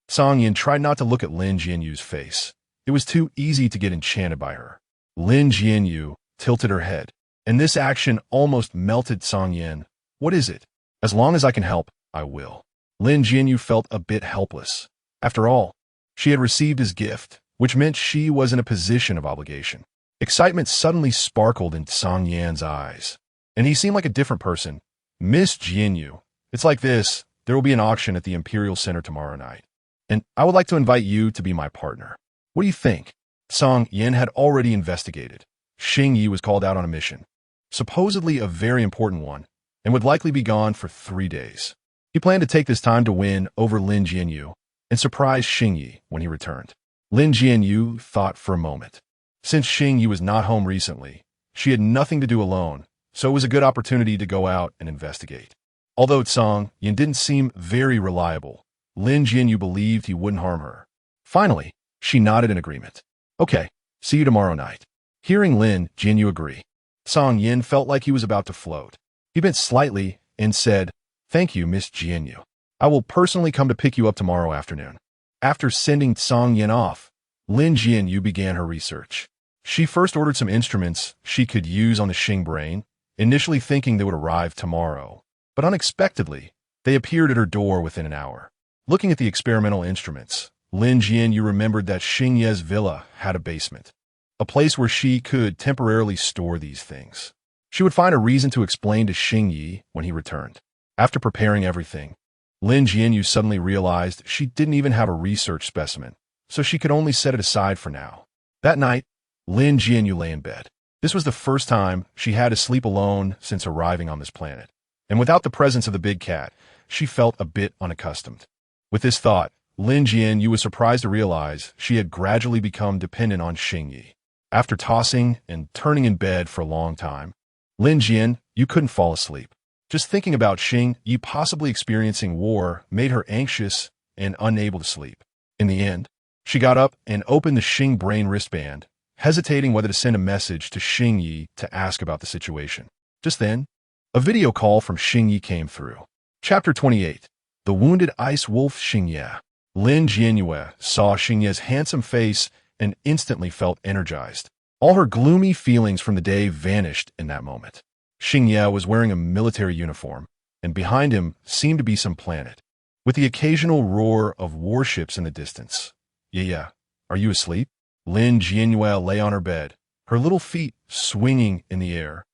Song Yan tried not to look at Lin Jianyue's face. It was too easy to get enchanted by her. Lin Jianyue tilted her head, and this action almost melted Song Yan. "What is it? As long as I can help, I will." Lin Jianyue felt a bit helpless. After all, she had received his gift, which meant she was in a position of obligation. Excitement suddenly sparkled in Song Yan's eyes, and he seemed like a different person. "Miss Jianyue, it's like this. There will be an auction at the Imperial Center tomorrow night, and I would like to invite you to be my partner. What do you think?" Song Yan had already investigated. Xingyi was called out on a mission, supposedly a very important one, and would likely be gone for 3 days. He planned to take this time to win over Lin Jianyue and surprise Xingyi when he returned. Lin Jianyue thought for a moment. Since Xingyi was not home recently, she had nothing to do alone, so it was a good opportunity to go out and investigate. Although Song Yan didn't seem very reliable, Lin Jianyue believed he wouldn't harm her. Finally, she nodded in agreement. "Okay, see you tomorrow night." Hearing Lin Jianyue agree, Song Yan felt like he was about to float. He bent slightly and said, "Thank you, Miss Jianyue. I will personally come to pick you up tomorrow afternoon." After sending Song Yan off, Lin Jianyue began her research. She first ordered some instruments she could use on the Xing brain, initially thinking they would arrive tomorrow. But unexpectedly, they appeared at her door within an hour. Looking at the experimental instruments, Lin Jianyue remembered that Xingye's villa had a basement, a place where she could temporarily store these things. She would find a reason to explain to Xingyi when he returned. After preparing everything, Lin Jianyue suddenly realized she didn't even have a research specimen, so she could only set it aside for now. That night, Lin Jianyue lay in bed. This was the first time she had to sleep alone since arriving on this planet, and without the presence of the big cat, she felt a bit unaccustomed. With this thought, Lin Jianyue was surprised to realize she had gradually become dependent on Xingyi. After tossing and turning in bed for a long time, Lin Jianyue couldn't fall asleep. Just thinking about Xingyi possibly experiencing war made her anxious and unable to sleep. In the end, she got up and opened the Xing brain wristband, hesitating whether to send a message to Xingyi to ask about the situation. Just then, a video call from Xingyi came through. Chapter 28. The Wounded Ice Wolf Xingye. Lin Jianyue saw Xingye's handsome face and instantly felt energized. All her gloomy feelings from the day vanished in that moment. Xingye was wearing a military uniform, and behind him seemed to be some planet, with the occasional roar of warships in the distance. "Yeah, are you asleep?" Lin Jianyue lay on her bed, her little feet swinging in the air,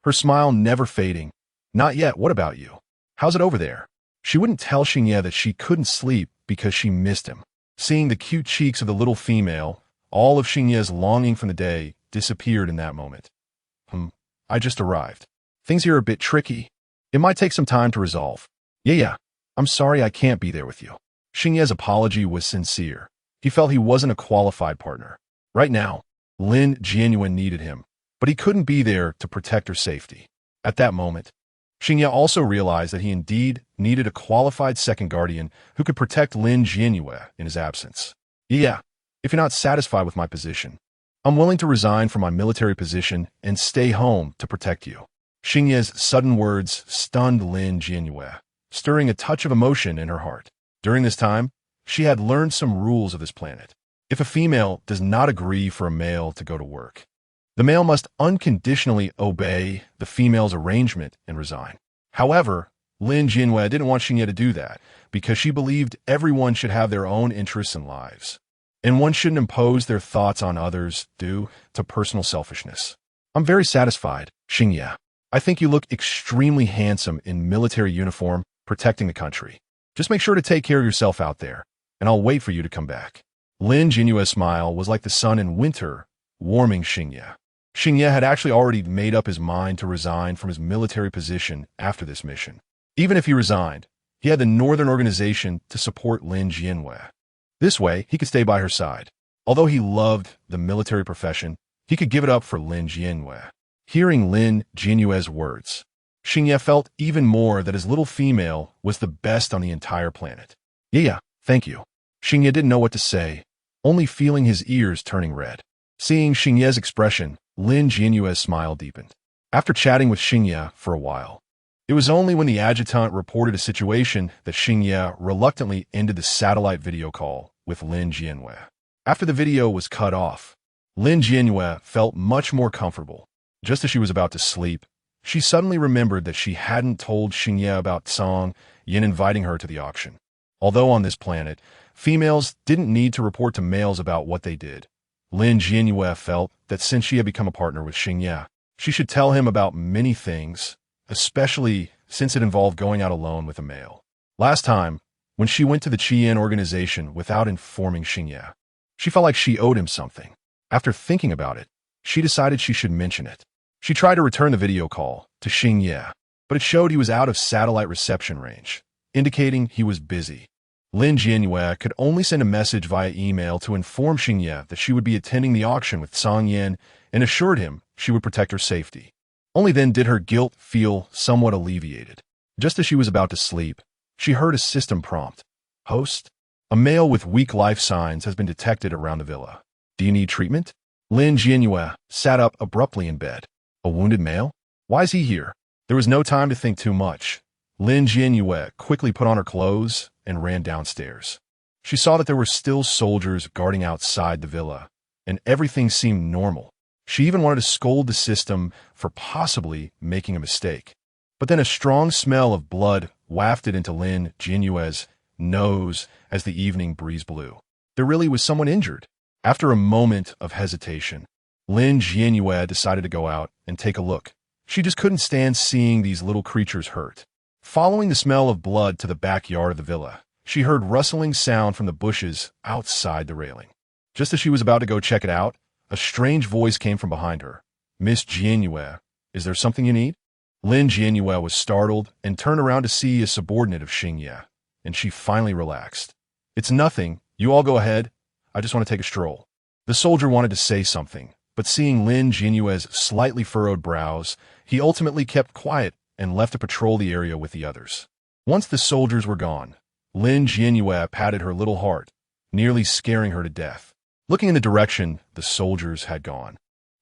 her smile never fading. "Not yet, what about you? How's it over there?" She wouldn't tell Xingye that she couldn't sleep because she missed him. Seeing the cute cheeks of the little female, all of Xingye's longing from the day disappeared in that moment. I just arrived. Things here are a bit tricky. It might take some time to resolve." Yeah, I'm sorry I can't be there with you." Xingye's apology was sincere. He felt he wasn't a qualified partner. Right now, Lin Jianyue needed him, but he couldn't be there to protect her safety. At that moment, Xingye also realized that he indeed needed a qualified second guardian who could protect Lin Jianyue in his absence. Yeah, if you're not satisfied with my position, I'm willing to resign from my military position and stay home to protect you. Xingye's sudden words stunned Lin Jianyue, stirring a touch of emotion in her heart. During this time, she had learned some rules of this planet. If a female does not agree for a male to go to work, the male must unconditionally obey the female's arrangement and resign. However, Lin Jianyue didn't want Xingye to do that because she believed everyone should have their own interests and lives, and one shouldn't impose their thoughts on others due to personal selfishness. I'm very satisfied, Xingye. I think you look extremely handsome in military uniform protecting the country. Just make sure to take care of yourself out there, and I'll wait for you to come back. Lin Jianyue's smile was like the sun in winter, warming Xingye. Xingye had actually already made up his mind to resign from his military position after this mission. Even if he resigned, he had the Northern Organization to support Lin Jianyue. This way, he could stay by her side. Although he loved the military profession, he could give it up for Lin Jianyue. Hearing Lin Jianyue's words, Xingye felt even more that his little female was the best on the entire planet. Yeah, thank you. Xingye didn't know what to say, only feeling his ears turning red. Seeing Xingye's expression, Lin Jianyue's smile deepened. After chatting with Xingye for a while, it was only when the adjutant reported a situation that Xingye reluctantly ended the satellite video call with Lin Jianyue. After the video was cut off, Lin Jianyue felt much more comfortable. Just as she was about to sleep, she suddenly remembered that she hadn't told Xingye about Song Yin inviting her to the auction. Although on this planet, females didn't need to report to males about what they did, Lin Jianyue felt that since she had become a partner with Xingye, she should tell him about many things, especially since it involved going out alone with a male. Last time, when she went to the Qian organization without informing Xingye, she felt like she owed him something. After thinking about it, she decided she should mention it. She tried to return the video call to Xingye, but it showed he was out of satellite reception range, indicating he was busy. Lin Jianyue could only send a message via email to inform Xingye that she would be attending the auction with Song Yin and assured him she would protect her safety. Only then did her guilt feel somewhat alleviated. Just as she was about to sleep, she heard a system prompt. Host, a male with weak life signs has been detected around the villa. Do you need treatment? Lin Jianyue sat up abruptly in bed. A wounded male? Why is he here? There was no time to think too much. Lin Jianyue quickly put on her clothes and ran downstairs. She saw that there were still soldiers guarding outside the villa, and everything seemed normal. She even wanted to scold the system for possibly making a mistake. But then a strong smell of blood wafted into Lin Jianyue's nose as the evening breeze blew. There really was someone injured. After a moment of hesitation, Lin Jianyue decided to go out and take a look. She just couldn't stand seeing these little creatures hurt. Following the smell of blood to the backyard of the villa, she heard rustling sound from the bushes outside the railing. Just as she was about to go check it out, a strange voice came from behind her. Miss Jianyue, is there something you need? Lin Jianyue was startled and turned around to see a subordinate of Xingye, and she finally relaxed. It's nothing. You all go ahead. I just want to take a stroll. The soldier wanted to say something, but seeing Lin Jianyue's slightly furrowed brows, he ultimately kept quiet and left to patrol the area with the others. Once the soldiers were gone, Lin Jianyue patted her little heart, nearly scaring her to death. Looking in the direction the soldiers had gone,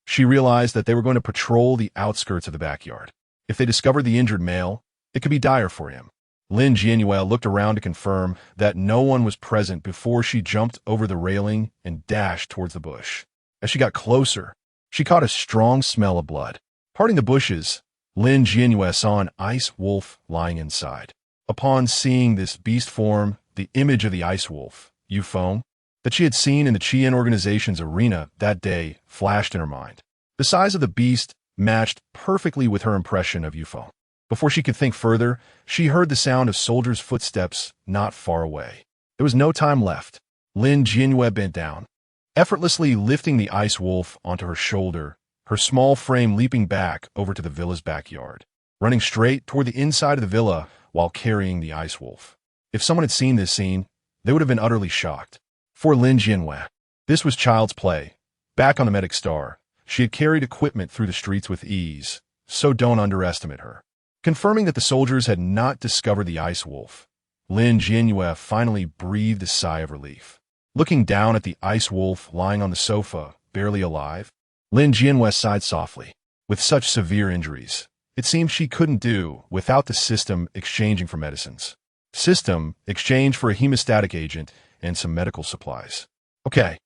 she realized that they were going to patrol the outskirts of the backyard. If they discovered the injured male, it could be dire for him. Lin Jianyue looked around to confirm that no one was present before she jumped over the railing and dashed towards the bush. As she got closer, she caught a strong smell of blood. Parting the bushes, Lin Jianyue saw an ice wolf lying inside. Upon seeing this beast form, the image of the ice wolf, Yueyue, that she had seen in the Qian organization's arena that day flashed in her mind. The size of the beast matched perfectly with her impression of Yueyue. Before she could think further, she heard the sound of soldiers' footsteps not far away. There was no time left. Lin Jianyue bent down, effortlessly lifting the ice wolf onto her shoulder, her small frame leaping back over to the villa's backyard, running straight toward the inside of the villa while carrying the ice wolf. If someone had seen this scene, they would have been utterly shocked. For Lin Jianyue, this was child's play. Back on the Medic Star, she had carried equipment through the streets with ease, so don't underestimate her. Confirming that the soldiers had not discovered the ice wolf, Lin Jianyue finally breathed a sigh of relief. Looking down at the ice wolf lying on the sofa, barely alive, Lin Jianyue sighed softly. With such severe injuries, it seemed she couldn't do without the system exchanging for medicines. System exchange for a hemostatic agent and some medical supplies. Okay,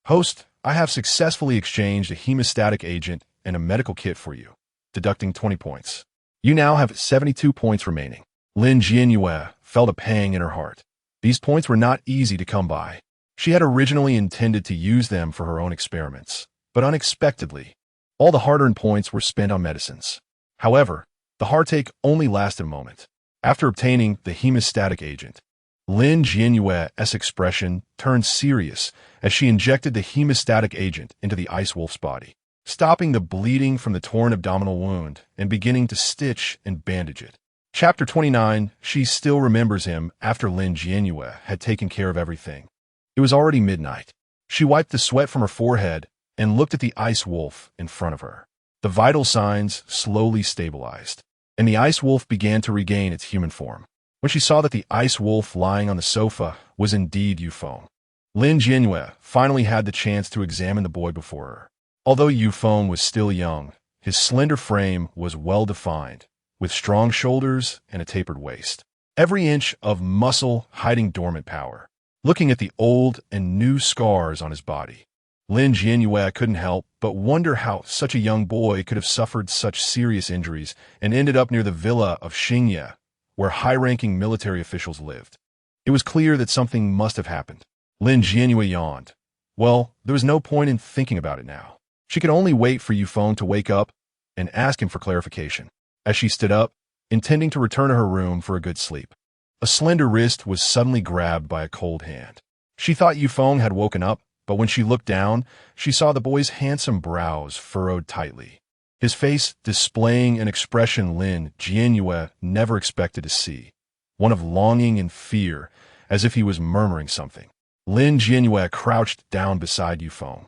host, I have successfully exchanged a hemostatic agent and a medical kit for you, deducting 20 points. You now have 72 points remaining. Lin Jianyue felt a pang in her heart. These points were not easy to come by. She had originally intended to use them for her own experiments, but unexpectedly, all the hard-earned points were spent on medicines. However, the heartache only lasted a moment. After obtaining the hemostatic agent, Lin Jianyue's expression turned serious as she injected the hemostatic agent into the ice wolf's body, stopping the bleeding from the torn abdominal wound and beginning to stitch and bandage it. Chapter 29, she still remembers him after Lin Jianyue had taken care of everything. It was already midnight. She wiped the sweat from her forehead and looked at the ice wolf in front of her. The vital signs slowly stabilized, and the ice wolf began to regain its human form. When she saw that the ice wolf lying on the sofa was indeed Yueyue, Lin Jianyue finally had the chance to examine the boy before her. Although Yueyue was still young, his slender frame was well-defined, with strong shoulders and a tapered waist. Every inch of muscle hiding dormant power. Looking at the old and new scars on his body, Lin Jianyue couldn't help but wonder how such a young boy could have suffered such serious injuries and ended up near the villa of Xingye, where high-ranking military officials lived. It was clear that something must have happened. Lin Jianyue yawned. Well, there was no point in thinking about it now. She could only wait for Yueyue to wake up and ask him for clarification. As she stood up, intending to return to her room for a good sleep, a slender wrist was suddenly grabbed by a cold hand. She thought Yueyue had woken up, but when she looked down, she saw the boy's handsome brows furrowed tightly, his face displaying an expression Lin Jianyue never expected to see, one of longing and fear, as if he was murmuring something. Lin Jianyue crouched down beside Yueyue,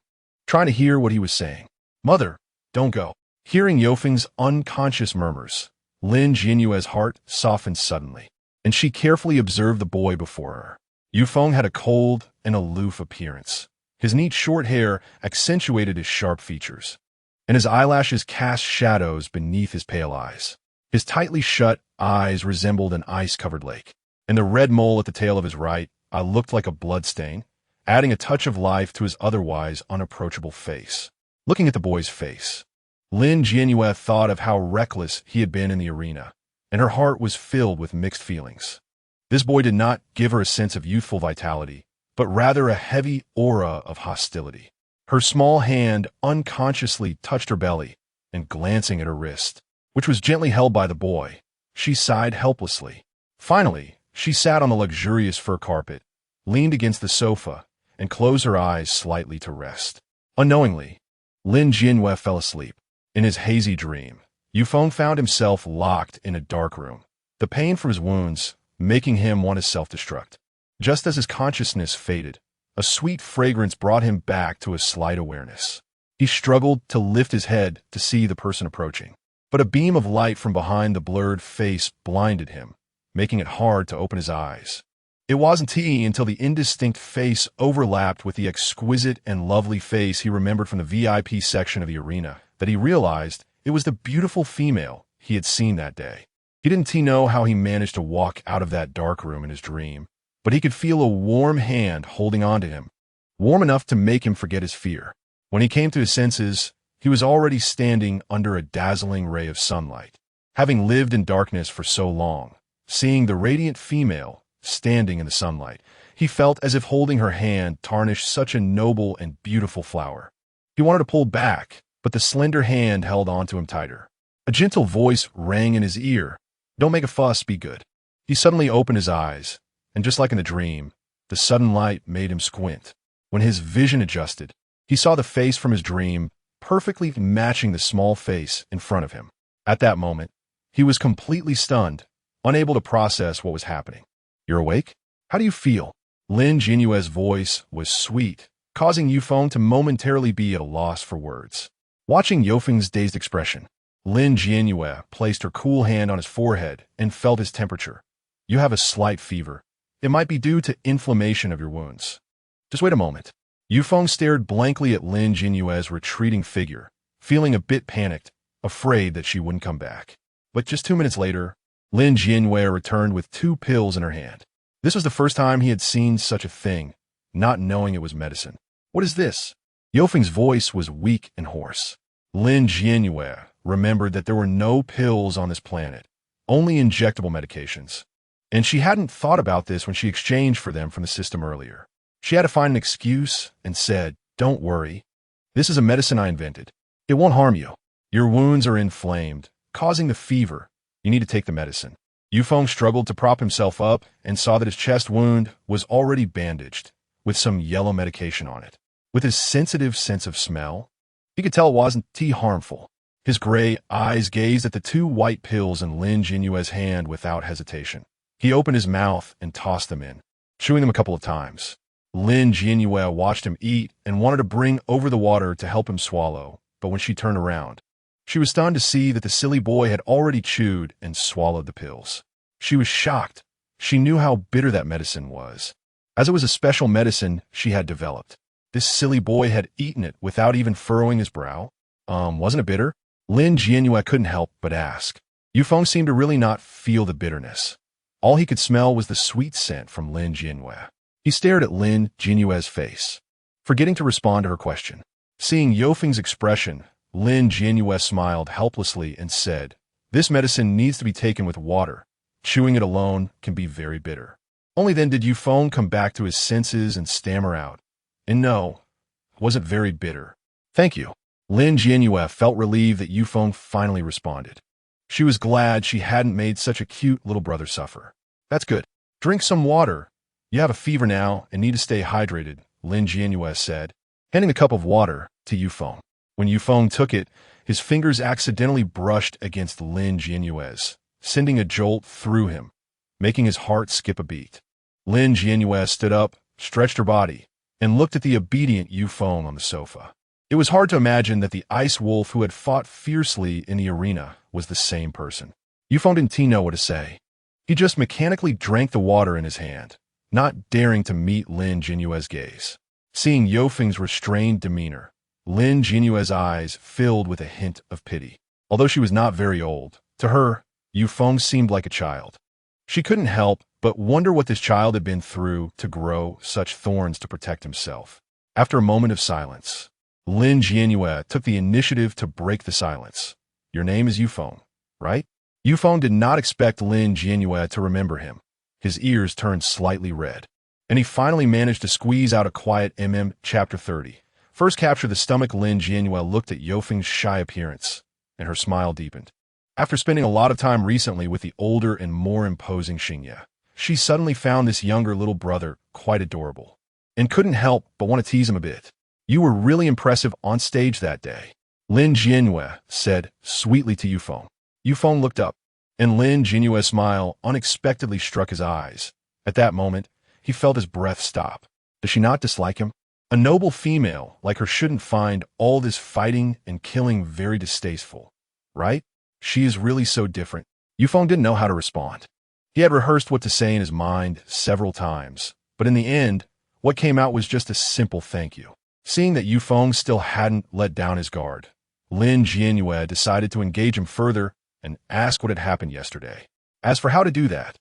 trying to hear what he was saying. Mother, don't go. Hearing Yueyue's unconscious murmurs, Lin Jianyue's heart softened suddenly, and she carefully observed the boy before her. Yueyue had a cold and aloof appearance. His neat short hair accentuated his sharp features, and his eyelashes cast shadows beneath his pale eyes. His tightly shut eyes resembled an ice-covered lake, and the red mole at the tail of his right eye looked like a bloodstain, adding a touch of life to his otherwise unapproachable face. Looking at the boy's face, Lin Jianyue thought of how reckless he had been in the arena, and her heart was filled with mixed feelings. This boy did not give her a sense of youthful vitality, but rather a heavy aura of hostility. Her small hand unconsciously touched her belly, and glancing at her wrist, which was gently held by the boy, she sighed helplessly. Finally, she sat on the luxurious fur carpet, leaned against the sofa, and closed her eyes slightly to rest. Unknowingly, Lin Jianyue fell asleep. In his hazy dream, Yueyue found himself locked in a dark room, the pain from his wounds making him want to self-destruct. Just as his consciousness faded, a sweet fragrance brought him back to a slight awareness. He struggled to lift his head to see the person approaching, but a beam of light from behind the blurred face blinded him, making it hard to open his eyes. It wasn't he until the indistinct face overlapped with the exquisite and lovely face he remembered from the VIP section of the arena that he realized it was the beautiful female he had seen that day. He didn't know how he managed to walk out of that dark room in his dream, but he could feel a warm hand holding on to him, warm enough to make him forget his fear. When he came to his senses, he was already standing under a dazzling ray of sunlight. Having lived in darkness for so long, seeing the radiant female standing in the sunlight, he felt as if holding her hand tarnished such a noble and beautiful flower. He wanted to pull back, but the slender hand held onto him tighter. A gentle voice rang in his ear. Don't make a fuss, be good. He suddenly opened his eyes, and just like in a dream, the sudden light made him squint. When his vision adjusted, he saw the face from his dream perfectly matching the small face in front of him. At that moment, he was completely stunned, unable to process what was happening. You're awake? How do you feel? Lin Jianyue's voice was sweet, causing Yueyue to momentarily be at a loss for words. Watching Yueyue's dazed expression, Lin Jianyue placed her cool hand on his forehead and felt his temperature. You have a slight fever. It might be due to inflammation of your wounds. Just wait a moment. Yufeng stared blankly at Lin Jianyue's retreating figure, feeling a bit panicked, afraid that she wouldn't come back. But just 2 minutes later, Lin Jianyue returned with 2 pills in her hand. This was the first time he had seen such a thing, not knowing it was medicine. What is this? Yofeng's voice was weak and hoarse. Lin Jianyue remembered that there were no pills on this planet, only injectable medications. And she hadn't thought about this when she exchanged for them from the system earlier. She had to find an excuse and said, "Don't worry. This is a medicine I invented. It won't harm you. Your wounds are inflamed, causing the fever. You need to take the medicine." Yufeng struggled to prop himself up and saw that his chest wound was already bandaged, with some yellow medication on it. With his sensitive sense of smell, he could tell it wasn't harmful. His gray eyes gazed at the 2 white pills in Lin Jianyue's hand without hesitation. He opened his mouth and tossed them in, chewing them a couple of times. Lin Jianyue watched him eat and wanted to bring over the water to help him swallow, but when she turned around, she was stunned to see that the silly boy had already chewed and swallowed the pills. She was shocked. She knew how bitter that medicine was, as it was a special medicine she had developed. This silly boy had eaten it without even furrowing his brow. Wasn't it bitter? Lin Jianyue couldn't help but ask. Yufeng seemed to really not feel the bitterness. All he could smell was the sweet scent from Lin Jianyue. He stared at Lin Jianyue's face, forgetting to respond to her question. Seeing Yofeng's expression, Lin Jianyue smiled helplessly and said, "This medicine needs to be taken with water. Chewing it alone can be very bitter." Only then did Yufeng come back to his senses and stammer out, "And no, it wasn't very bitter. Thank you." Lin Jianyue felt relieved that Yufeng finally responded. She was glad she hadn't made such a cute little brother suffer. "That's good. Drink some water. You have a fever now and need to stay hydrated," Lin Jianyue said, handing the cup of water to Yufeng. When Yufeng took it, his fingers accidentally brushed against Lin Jianyue's, sending a jolt through him, making his heart skip a beat. Lin Jianyue stood up, stretched her body, and looked at the obedient Yufeng on the sofa. It was hard to imagine that the ice wolf who had fought fiercely in the arena was the same person. Yufeng didn't know what to say. He just mechanically drank the water in his hand, not daring to meet Lin Jianyue's gaze. Seeing Yofeng's restrained demeanor, Lin Jianyue's eyes filled with a hint of pity. Although she was not very old, to her, Yufeng seemed like a child. She couldn't help but wonder what this child had been through to grow such thorns to protect himself. After a moment of silence, Lin Jianyue took the initiative to break the silence. "Your name is Yufeng, right?" Yufeng did not expect Lin Jianyue to remember him. His ears turned slightly red, and he finally managed to squeeze out a quiet Chapter 30. First capture the stomach. Lin Jianyue looked at Yofeng's shy appearance, and her smile deepened. After spending a lot of time recently with the older and more imposing Xingye, she suddenly found this younger little brother quite adorable, and couldn't help but want to tease him a bit. "You were really impressive on stage that day," Lin Jianyue said sweetly to Yufeng. Yufeng looked up, and Lin Jianyue's smile unexpectedly struck his eyes. At that moment, he felt his breath stop. Does she not dislike him? A noble female like her shouldn't find all this fighting and killing very distasteful, right? She is really so different. Yufeng didn't know how to respond. He had rehearsed what to say in his mind several times, but in the end, what came out was just a simple thank you. Seeing that Yufeng still hadn't let down his guard, Lin Jianyue decided to engage him further and ask what had happened yesterday. As for how to do that,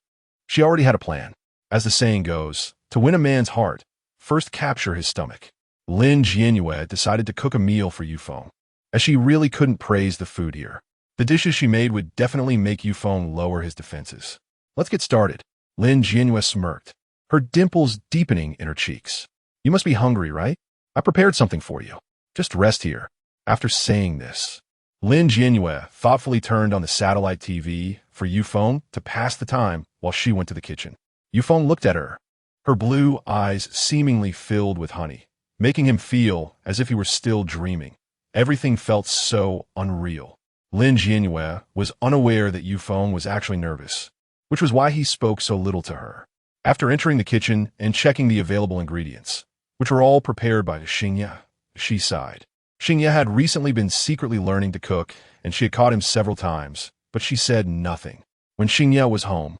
she already had a plan. As the saying goes, to win a man's heart, first capture his stomach. Lin Jianyue decided to cook a meal for Yufeng, as she really couldn't praise the food here. The dishes she made would definitely make Yufeng lower his defenses. "Let's get started." Lin Jianyue smirked, her dimples deepening in her cheeks. "You must be hungry, right? I prepared something for you. Just rest here." After saying this, Lin Jianyue thoughtfully turned on the satellite TV for Yufeng to pass the time while she went to the kitchen. Yufeng looked at her, her blue eyes seemingly filled with honey, making him feel as if he were still dreaming. Everything felt so unreal. Lin Jianyue was unaware that Yufeng was actually nervous, which was why he spoke so little to her. After entering the kitchen and checking the available ingredients, which were all prepared by Xingye, she sighed. Xingye had recently been secretly learning to cook and she had caught him several times, but she said nothing. When Xingye was home,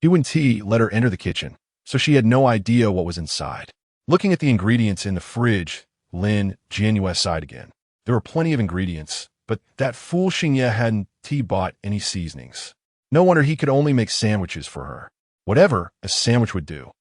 Yueyue let her enter the kitchen, so she had no idea what was inside. Looking at the ingredients in the fridge, Lin Jianyue sighed again. There were plenty of ingredients, but that fool Xingye hadn't bought any seasonings. No wonder he could only make sandwiches for her. Whatever a sandwich would do,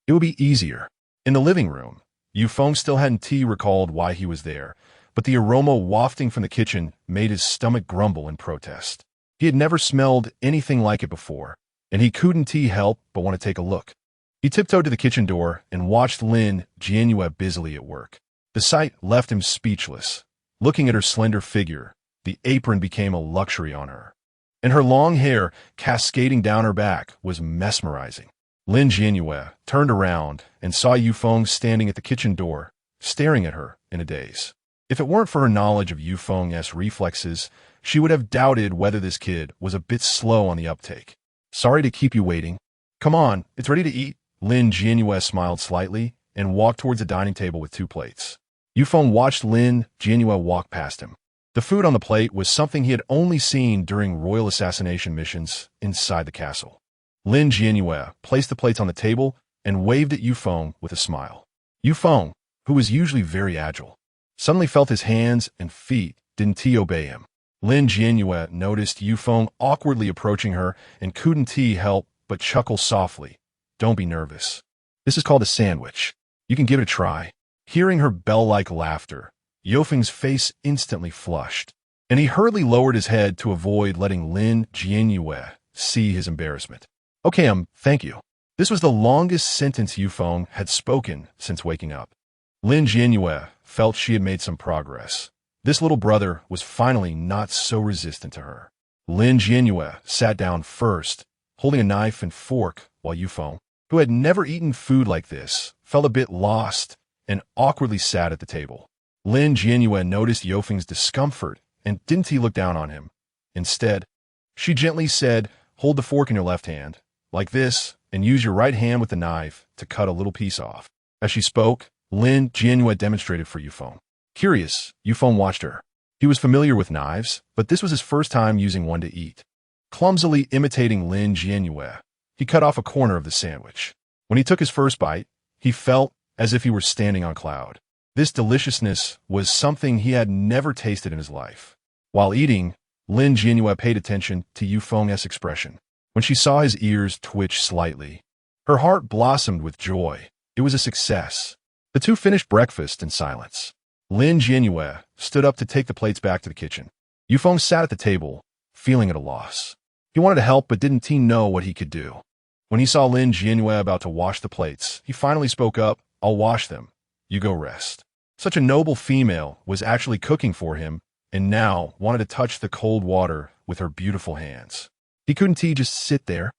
it would be easier. In the living room, Yueyue still hadn't recalled why he was there, but the aroma wafting from the kitchen made his stomach grumble in protest. He had never smelled anything like it before, and he couldn't help but want to take a look. He tiptoed to the kitchen door and watched Lin Jianyue busily at work. The sight left him speechless. Looking at her slender figure, the apron became a luxury on her, and her long hair cascading down her back was mesmerizing. Lin Jianyue turned around and saw Yueyue standing at the kitchen door, staring at her in a daze. If it weren't for her knowledge of Yueyu's reflexes, she would have doubted whether this kid was a bit slow on the uptake. Sorry to keep you waiting. Come on, it's ready to eat. Lin Jianyue smiled slightly and walked towards the dining table with 2 plates. Yueyue watched Lin Jianyue walk past him. The food on the plate was something he had only seen during royal assassination missions inside the castle. Lin Jianyue placed the plates on the table and waved at Yueyue with a smile. Yueyue, who was usually very agile, suddenly felt his hands and feet didn't obey him. Lin Jianyue noticed Yueyue awkwardly approaching her and couldn't help but chuckle softly. Don't be nervous. This is called a sandwich. You can give it a try. Hearing her bell-like laughter, Yueyu's face instantly flushed, and he hurriedly lowered his head to avoid letting Lin Jianyue see his embarrassment. Okay, thank you. This was the longest sentence Yueyue had spoken since waking up. Lin Jianyue felt she had made some progress. This little brother was finally not so resistant to her. Lin Jianyue sat down first, holding a knife and fork, while Yueyue, who had never eaten food like this, felt a bit lost and awkwardly sat at the table. Lin Jianyue noticed Yueyu's discomfort and didn't look down on him. Instead, she gently said, hold the fork in your left hand, like this, and use your right hand with the knife to cut a little piece off. As she spoke, Lin Jianyue demonstrated for Yueyue. Curious, Yueyue watched her. He was familiar with knives, but this was his first time using one to eat. Clumsily imitating Lin Jianyue, he cut off a corner of the sandwich. When he took his first bite, he felt as if he were standing on a cloud. This deliciousness was something he had never tasted in his life. While eating, Lin Jianyue paid attention to Yueyu's expression. When she saw his ears twitch slightly, her heart blossomed with joy. It was a success. The two finished breakfast in silence. Lin Jianyue stood up to take the plates back to the kitchen. Yueyue sat at the table, feeling at a loss. He wanted to help but didn't know what he could do. When he saw Lin Jianyue about to wash the plates, he finally spoke up, I'll wash them. You go rest. Such a noble female was actually cooking for him and now wanted to touch the cold water with her beautiful hands. He couldn't just sit there,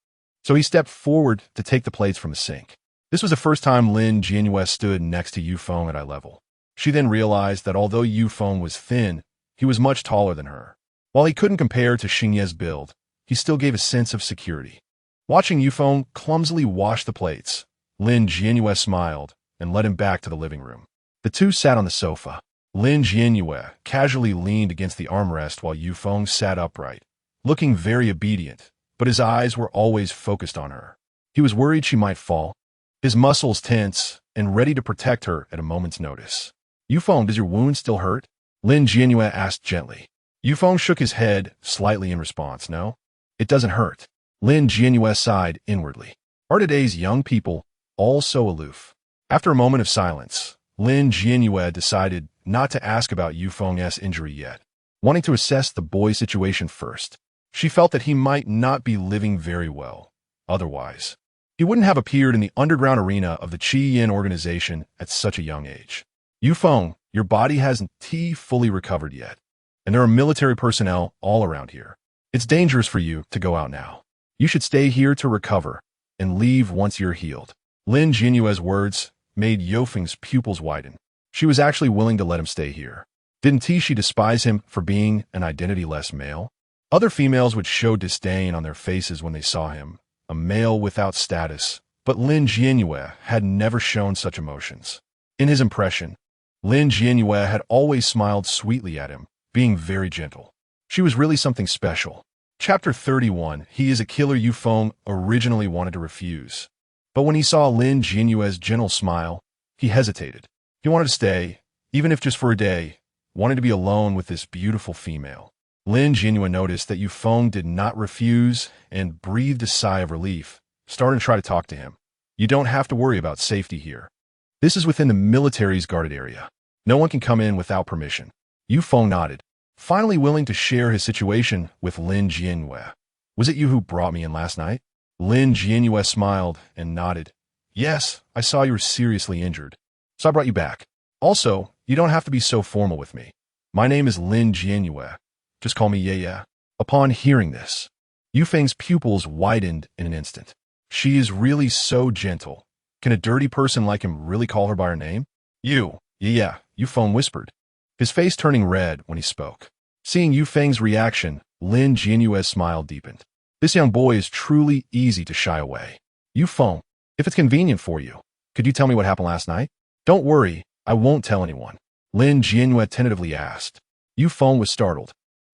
so he stepped forward to take the plates from the sink. This was the first time Lin Jianyue stood next to Yueyue at eye level. She then realized that although Yueyue was thin, he was much taller than her. While he couldn't compare to Xingye's build, he still gave a sense of security. Watching Yueyue clumsily wash the plates, Lin Jianyue smiled and led him back to the living room. The two sat on the sofa. Lin Jianyue casually leaned against the armrest while Yueyue sat upright, looking very obedient, but his eyes were always focused on her. He was worried she might fall, his muscles tense and ready to protect her at a moment's notice. Yueyue, does your wound still hurt? Lin Jianyue asked gently. Yueyue shook his head slightly in response. No, it doesn't hurt. Lin Jianyue sighed inwardly. Are today's young people all so aloof? After a moment of silence, Lin Jianyue decided not to ask about Yueyu's injury yet, wanting to assess the boy's situation first. She felt that he might not be living very well. Otherwise, he wouldn't have appeared in the underground arena of the Qi Yin organization at such a young age. Yueyue, your body hasn't fully recovered yet, and there are military personnel all around here. It's dangerous for you to go out now. You should stay here to recover and leave once you're healed. Lin Jianyue's words made Yueyu's pupils widen. She was actually willing to let him stay here. Didn't she despise him for being an identity-less male? Other females would show disdain on their faces when they saw him, a male without status, but Lin Jianyue had never shown such emotions. In his impression, Lin Jianyue had always smiled sweetly at him, being very gentle. She was really something special. Chapter 31. He is a killer. Yufeng originally wanted to refuse. But when he saw Lin Jianyue's gentle smile, he hesitated. He wanted to stay, even if just for a day, wanted to be alone with this beautiful female. Lin Jianyue noticed that Yufeng did not refuse and breathed a sigh of relief, starting to try to talk to him. You don't have to worry about safety here. This is within the military's guarded area. No one can come in without permission. Yufeng nodded, finally willing to share his situation with Lin Jianyue. Was it you who brought me in last night? Lin Jianyue smiled and nodded. Yes, I saw you were seriously injured, so I brought you back. Also, you don't have to be so formal with me. My name is Lin Jianyue. Just call me Yueyue. Upon hearing this, Yufeng's pupils widened in an instant. She is really so gentle. Can a dirty person like him really call her by her name? Yeah, Yufeng whispered, his face turning red when he spoke. Seeing Yufeng's reaction, Lin Jianyue's smile deepened. This young boy is truly easy to shy away. Yufeng, if it's convenient for you, could you tell me what happened last night? Don't worry, I won't tell anyone. Lin Jianyue tentatively asked. Yufeng was startled.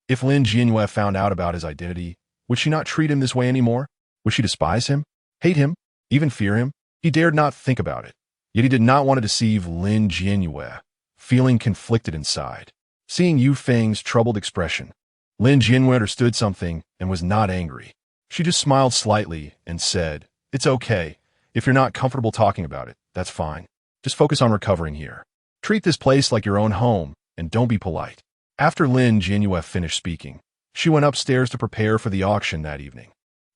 If Lin Jianyue found out about his identity, would she not treat him this way anymore? Would she despise him, hate him, even fear him? He dared not think about it. Yet he did not want to deceive Lin Jianyue, feeling conflicted inside. Seeing Yufeng's troubled expression, Lin Jianyue understood something and was not angry. She just smiled slightly and said, It's okay. If you're not comfortable talking about it, that's fine. Just focus on recovering here. Treat this place like your own home and don't be polite. After Lin Jianyue finished speaking, she went upstairs to prepare for the auction that evening.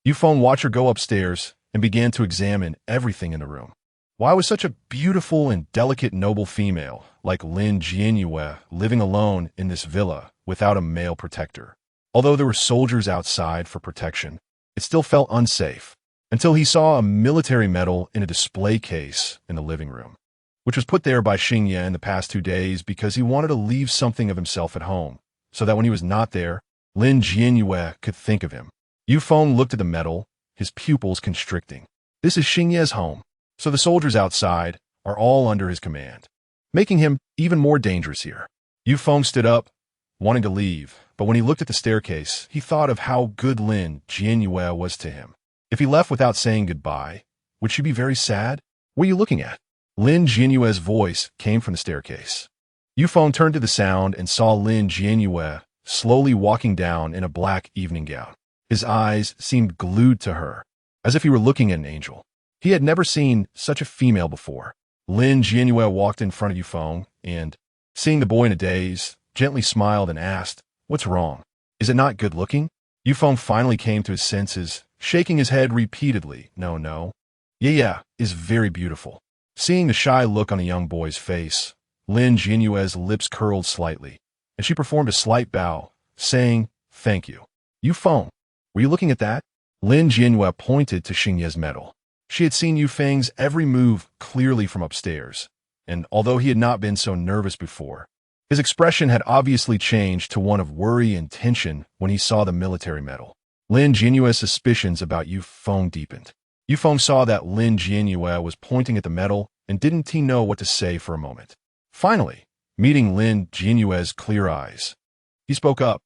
Yufeng watched her go upstairs and began to examine everything in the room. Why was such a beautiful and delicate noble female like Lin Jianyue living alone in this villa without a male protector? Although there were soldiers outside for protection, it still felt unsafe until he saw a military medal in a display case in the living room, which was put there by Yueyue in the past 2 days because he wanted to leave something of himself at home, so that when he was not there, Lin Jianyue could think of him. Yufeng looked at the medal, his pupils constricting. This is Yueyue's home, so the soldiers outside are all under his command, making him even more dangerous here. Yufeng stood up, wanting to leave, but when he looked at the staircase, he thought of how good Lin Jianyue was to him. If he left without saying goodbye, would she be very sad? What are you looking at? Lin Jianyue's voice came from the staircase. Yufeng turned to the sound and saw Lin Jianyue slowly walking down in a black evening gown. His eyes seemed glued to her, as if he were looking at an angel. He had never seen such a female before. Lin Jianyue walked in front of Yufeng and, seeing the boy in a daze, gently smiled and asked, What's wrong? Is it not good looking? Yufeng finally came to his senses, shaking his head repeatedly. No. Yueyue is very beautiful. Seeing the shy look on the young boy's face, Lin Jianyue's lips curled slightly, and she performed a slight bow, saying, Thank you. Yufeng, were you looking at that? Lin Jianyue pointed to Yueyue's medal. She had seen Yufeng's every move clearly from upstairs, and although he had not been so nervous before, his expression had obviously changed to one of worry and tension when he saw the military medal. Lin Jianyue's suspicions about Yufeng deepened. Yufeng saw that Lin Jianyue was pointing at the medal and didn't he know what to say for a moment. Finally, meeting Lin Jianyue's clear eyes, he spoke up.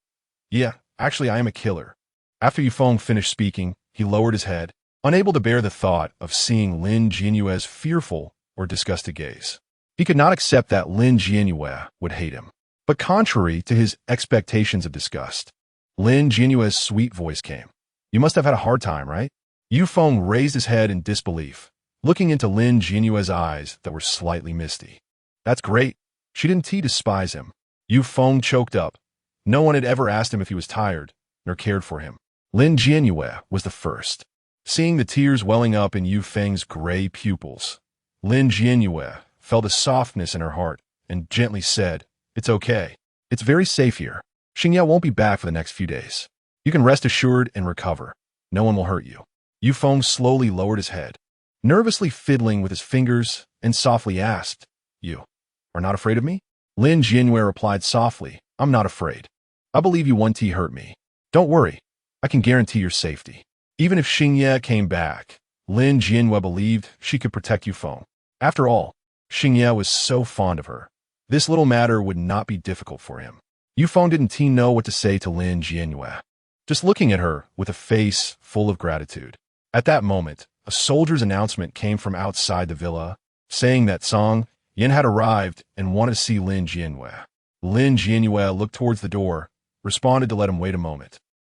Yeah, actually I am a killer. After Yufeng finished speaking, he lowered his head, unable to bear the thought of seeing Lin Jianyue's fearful or disgusted gaze. He could not accept that Lin Jianyue would hate him. But contrary to his expectations of disgust, Lin Jianyue's sweet voice came. You must have had a hard time, right? Yufeng raised his head in disbelief, looking into Lin Jianyue's eyes that were slightly misty. That's great. She didn't despise him. Yufeng choked up. No one had ever asked him if he was tired, nor cared for him. Lin Jianyue was the first. Seeing the tears welling up in Yufeng's gray pupils, Lin Jianyue felt a softness in her heart and gently said, It's okay. It's very safe here. Yueyue won't be back for the next few days. You can rest assured and recover. No one will hurt you. Yufeng slowly lowered his head, nervously fiddling with his fingers, and softly asked, You are not afraid of me? Lin Jianyue replied softly, I'm not afraid. I believe you won't hurt me. Don't worry. I can guarantee your safety. Even if Yueyue came back, Lin Jianyue believed she could protect Yufeng. After all, Yueyue was so fond of her. This little matter would not be difficult for him. Yufeng didn't know what to say to Lin Jianyue, just looking at her with a face full of gratitude. At that moment, a soldier's announcement came from outside the villa, saying that Song Yin had arrived and wanted to see Lin Jianyue. Lin Jianyue looked towards the door, responded to let him wait a moment,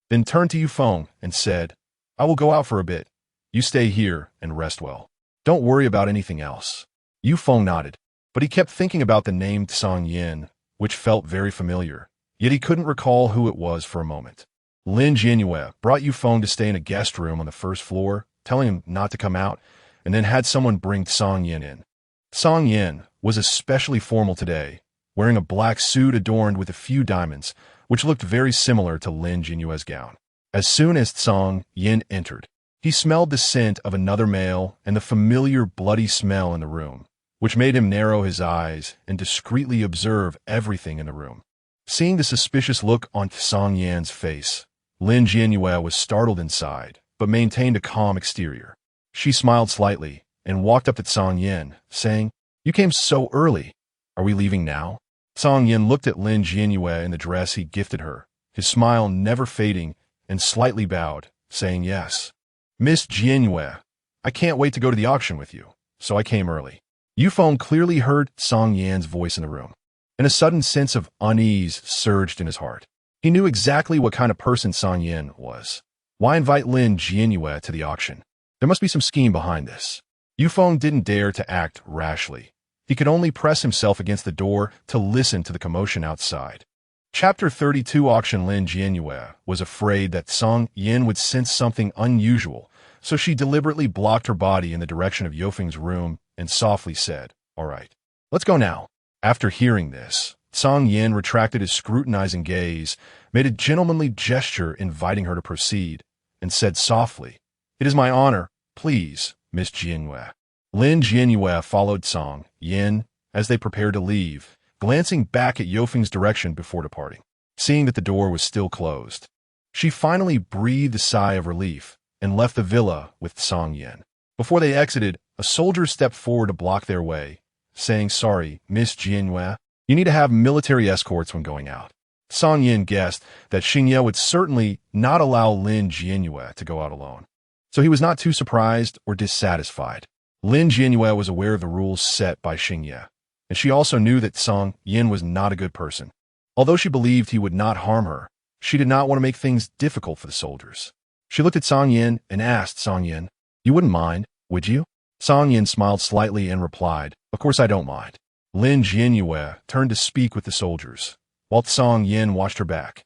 then turned to Yufeng and said, "I will go out for a bit. You stay here and rest well. Don't worry about anything else." Yufeng nodded, but he kept thinking about the name Song Yin, which felt very familiar, yet he couldn't recall who it was for a moment. Lin Jianyue brought Yufeng to stay in a guest room on the first floor, telling him not to come out, and then had someone bring Song Yin in. Song Yin was especially formal today, wearing a black suit adorned with a few diamonds, which looked very similar to Lin Jianyue's gown. As soon as Song Yin entered, he smelled the scent of another male and the familiar bloody smell in the room, which made him narrow his eyes and discreetly observe everything in the room. Seeing the suspicious look on Song Yin's face, Lin Jianyue was startled inside, but maintained a calm exterior. She smiled slightly and walked up to Song Yin, saying, "You came so early. Are we leaving now?" Song Yin looked at Lin Jianyue in the dress he gifted her, his smile never fading, and slightly bowed, saying yes. "Miss Jianyue, I can't wait to go to the auction with you, so I came early." Yufeng clearly heard Song Yin's voice in the room, and a sudden sense of unease surged in his heart. He knew exactly what kind of person Song Yin was. Why invite Lin Jianyue to the auction? There must be some scheme behind this. Yufeng didn't dare to act rashly. He could only press himself against the door to listen to the commotion outside. Chapter 32 Auction. Lin Jianyue was afraid that Song Yin would sense something unusual, so she deliberately blocked her body in the direction of Yufeng's room and softly said, "All right, let's go now." After hearing this, Song Yin retracted his scrutinizing gaze, made a gentlemanly gesture inviting her to proceed, and said softly, "It is my honor. Please, Miss Jianyue." Lin Jianyue followed Song Yin as they prepared to leave, glancing back at Yufeng's direction before departing. Seeing that the door was still closed, she finally breathed a sigh of relief and left the villa with Song Yin. Before they exited, a soldier stepped forward to block their way, saying, "Sorry, Miss Jianyue, you need to have military escorts when going out." Song Yin guessed that Xingye would certainly not allow Lin Jianyue to go out alone, so he was not too surprised or dissatisfied. Lin Jianyue was aware of the rules set by Xingye, and she also knew that Song Yin was not a good person. Although she believed he would not harm her, she did not want to make things difficult for the soldiers. She looked at Song Yin and asked Song Yin, "You wouldn't mind, would you?" Song Yin smiled slightly and replied, "Of course I don't mind." Lin Jianyue turned to speak with the soldiers, while Song Yin watched her back,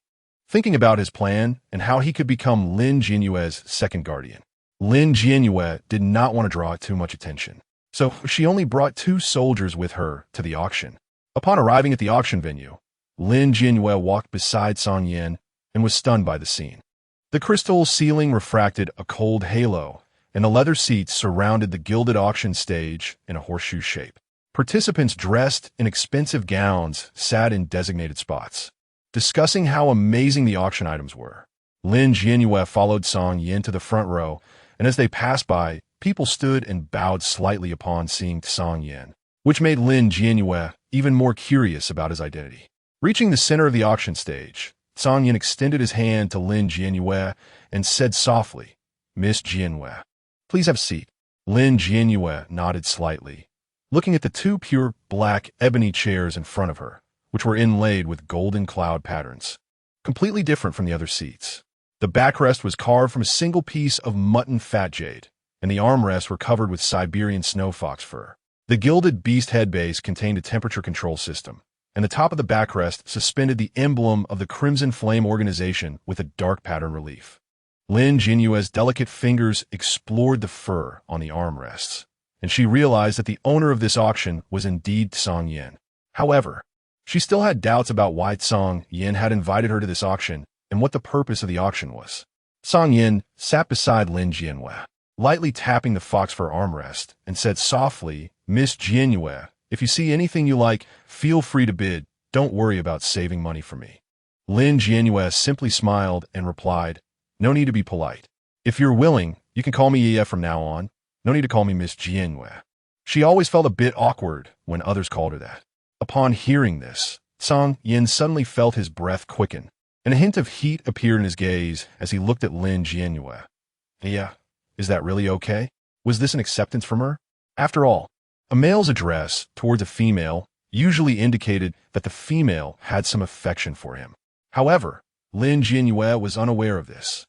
thinking about his plan and how he could become Lin Jianyue's second guardian. Lin Jianyue did not want to draw too much attention, so she only brought 2 soldiers with her to the auction. Upon arriving at the auction venue, Lin Jianyue walked beside Song Yin and was stunned by the scene. The crystal ceiling refracted a cold halo, and the leather seats surrounded the gilded auction stage in a horseshoe shape. Participants dressed in expensive gowns sat in designated spots, discussing how amazing the auction items were. Lin Jianyue followed Song Yin to the front row, and as they passed by, people stood and bowed slightly upon seeing Song Yin, which made Lin Jianyue even more curious about his identity. Reaching the center of the auction stage, Song Yin extended his hand to Lin Jianyue and said softly, "Miss Jianyue, please have a seat." Lin Jianyue nodded slightly, looking at the 2 pure black ebony chairs in front of her, which were inlaid with golden cloud patterns, completely different from the other seats. The backrest was carved from a single piece of mutton fat jade, and the armrests were covered with Siberian snow fox fur. The gilded beast head base contained a temperature control system, and the top of the backrest suspended the emblem of the Crimson Flame organization with a dark pattern relief. Lin Jianyue's delicate fingers explored the fur on the armrests, and she realized that the owner of this auction was indeed Song Yin. However, she still had doubts about why Song Yin had invited her to this auction and what the purpose of the auction was. Song Yin sat beside Lin Jianyue, lightly tapping the fox fur armrest, and said softly, "Miss Jianyue, if you see anything you like, feel free to bid. Don't worry about saving money for me." Lin Jianyue simply smiled and replied, "No need to be polite. If you're willing, you can call me Yueyue from now on. No need to call me Miss Jianyue." She always felt a bit awkward when others called her that. Upon hearing this, Song Yin suddenly felt his breath quicken, and a hint of heat appeared in his gaze as he looked at Lin Jianyue. Yeah, is that really okay? Was this an acceptance from her? After all, a male's address towards a female usually indicated that the female had some affection for him. However, Lin Jianyue was unaware of this.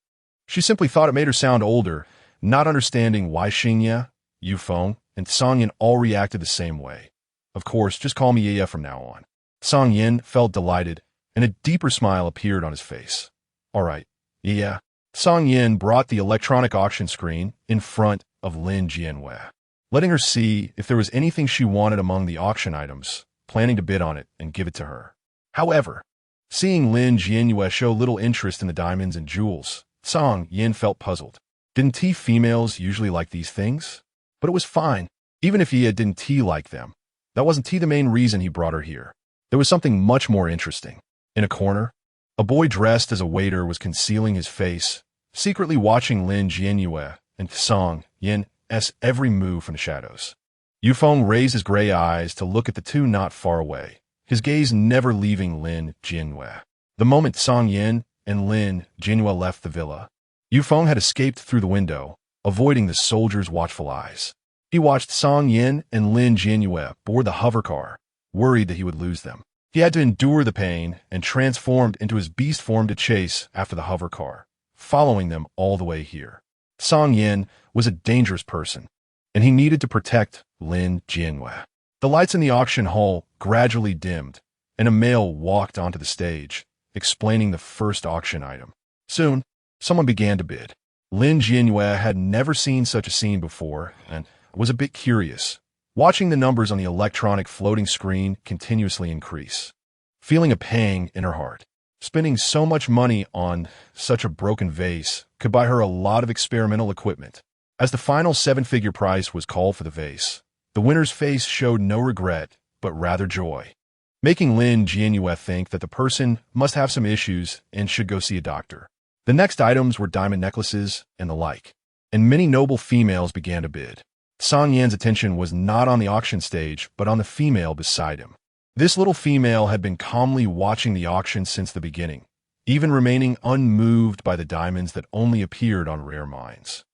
She simply thought it made her sound older, not understanding why Xingye, Yufeng, and Song Yin all reacted the same way. Of course, just call me Yueyue from now on. Song Yin felt delighted, and a deeper smile appeared on his face. All right, Yueyue. Song Yin brought the electronic auction screen in front of Lin Jianyue, letting her see if there was anything she wanted among the auction items, planning to bid on it and give it to her. However, seeing Lin Jianyue show little interest in the diamonds and jewels, Song Yin felt puzzled. Didn't T females usually like these things? But it was fine, even if Yueyue didn't T like them. That wasn't T the main reason he brought her here. There was something much more interesting. In a corner, a boy dressed as a waiter was concealing his face, secretly watching Lin Jianyue and Song Yin's every move from the shadows. Yufeng raised his gray eyes to look at the two not far away, his gaze never leaving Lin Jianyue. The moment Song Yin and Lin Jianyue left the villa, Yufeng had escaped through the window, avoiding the soldier's watchful eyes. He watched Song Yin and Lin Jianyue board the hovercar, worried that he would lose them. He had to endure the pain and transformed into his beast form to chase after the hovercar, following them all the way here. Song Yin was a dangerous person, and he needed to protect Lin Jianyue. The lights in the auction hall gradually dimmed, and a male walked onto the stage, explaining the first auction item. Soon, someone began to bid. Lin Jianyue had never seen such a scene before and was a bit curious, watching the numbers on the electronic floating screen continuously increase. Feeling a pang in her heart. Spending so much money on such a broken vase could buy her a lot of experimental equipment. As the final 7-figure price was called for the vase, the winner's face showed no regret, but rather joy, making Lin Jianyue think that the person must have some issues and should go see a doctor. The next items were diamond necklaces and the like, and many noble females began to bid. Song Yin's attention was not on the auction stage, but on the female beside him. This little female had been calmly watching the auction since the beginning, even remaining unmoved by the diamonds that only appeared on rare mines.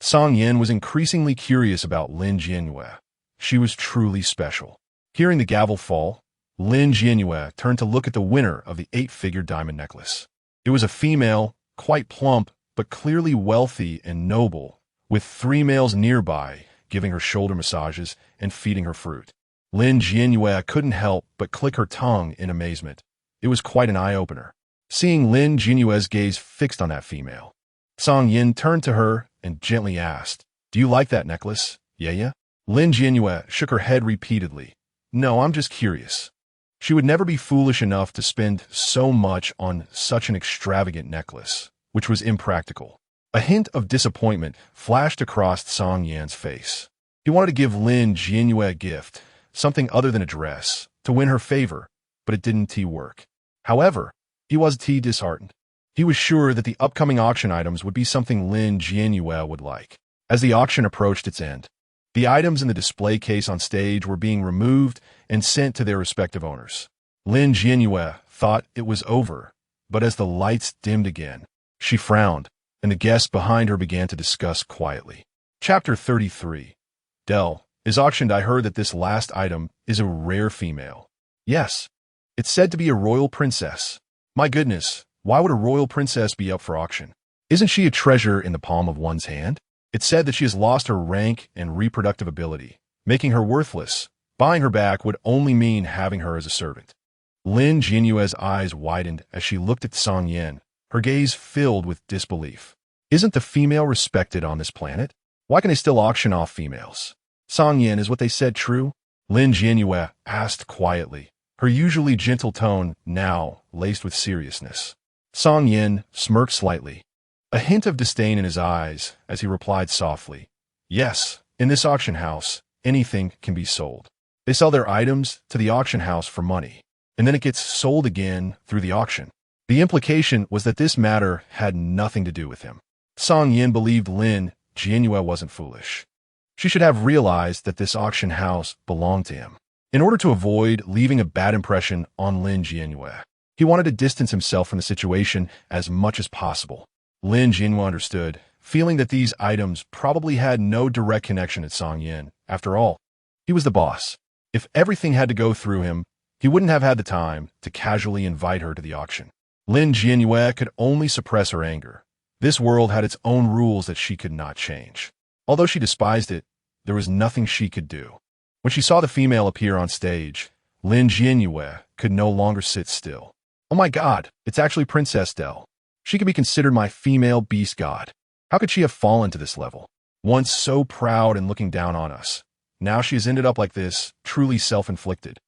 Song Yin was increasingly curious about Lin Jianyue. She was truly special. Hearing the gavel fall, Lin Jianyue turned to look at the winner of the 8-figure diamond necklace. It was a female, quite plump, but clearly wealthy and noble, with 3 males nearby, giving her shoulder massages and feeding her fruit. Lin Jianyue couldn't help but click her tongue in amazement. It was quite an eye-opener, seeing Lin Jianyue's gaze fixed on that female. Song Yin turned to her and gently asked, "Do you like that necklace, Yueyue?" Lin Jianyue shook her head repeatedly. "No, I'm just curious." She would never be foolish enough to spend so much on such an extravagant necklace, which was impractical. A hint of disappointment flashed across Song Yin's face. He wanted to give Lin Jianyue a gift, something other than a dress, to win her favor, but it didn't work. However, he was disheartened. He was sure that the upcoming auction items would be something Lin Jianyue would like. As the auction approached its end, the items in the display case on stage were being removed and sent to their respective owners. Lin Jianyue thought it was over, but as the lights dimmed again, she frowned, and the guests behind her began to discuss quietly. Chapter 33. Is auctioned. I heard that this last item is a rare female. Yes, it's said to be a royal princess. My goodness, why would a royal princess be up for auction? Isn't she a treasure in the palm of one's hand? It's said that she has lost her rank and reproductive ability, making her worthless. Buying her back would only mean having her as a servant. Lin Jianyue's eyes widened as she looked at Song Yin, her gaze filled with disbelief. Isn't the female respected on this planet? Why can they still auction off females? Song Yin, is what they said true? Lin Jianyue asked quietly, her usually gentle tone now laced with seriousness. Song Yin smirked slightly, a hint of disdain in his eyes as he replied softly, "Yes, in this auction house, anything can be sold. They sell their items to the auction house for money, and then it gets sold again through the auction." The implication was that this matter had nothing to do with him. Song Yin believed Lin Jianyue wasn't foolish. She should have realized that this auction house belonged to him. in order to avoid leaving a bad impression on Lin Jianyue. He wanted to distance himself from the situation as much as possible. Lin Jianyue understood, feeling that these items probably had no direct connection to Song Yin. After all, he was the boss. If everything had to go through him, he wouldn't have had the time to casually invite her to the auction. Lin Jianyue could only suppress her anger. This world had its own rules that she could not change. Although she despised it, there was nothing she could do. When she saw the female appear on stage, Lin Jianyue could no longer sit still. Oh my god, it's actually Princess.The. She could be considered my female beast god. How could she have fallen to this level? Once so proud and looking down on us. Now she has ended up like this, truly self-inflicted.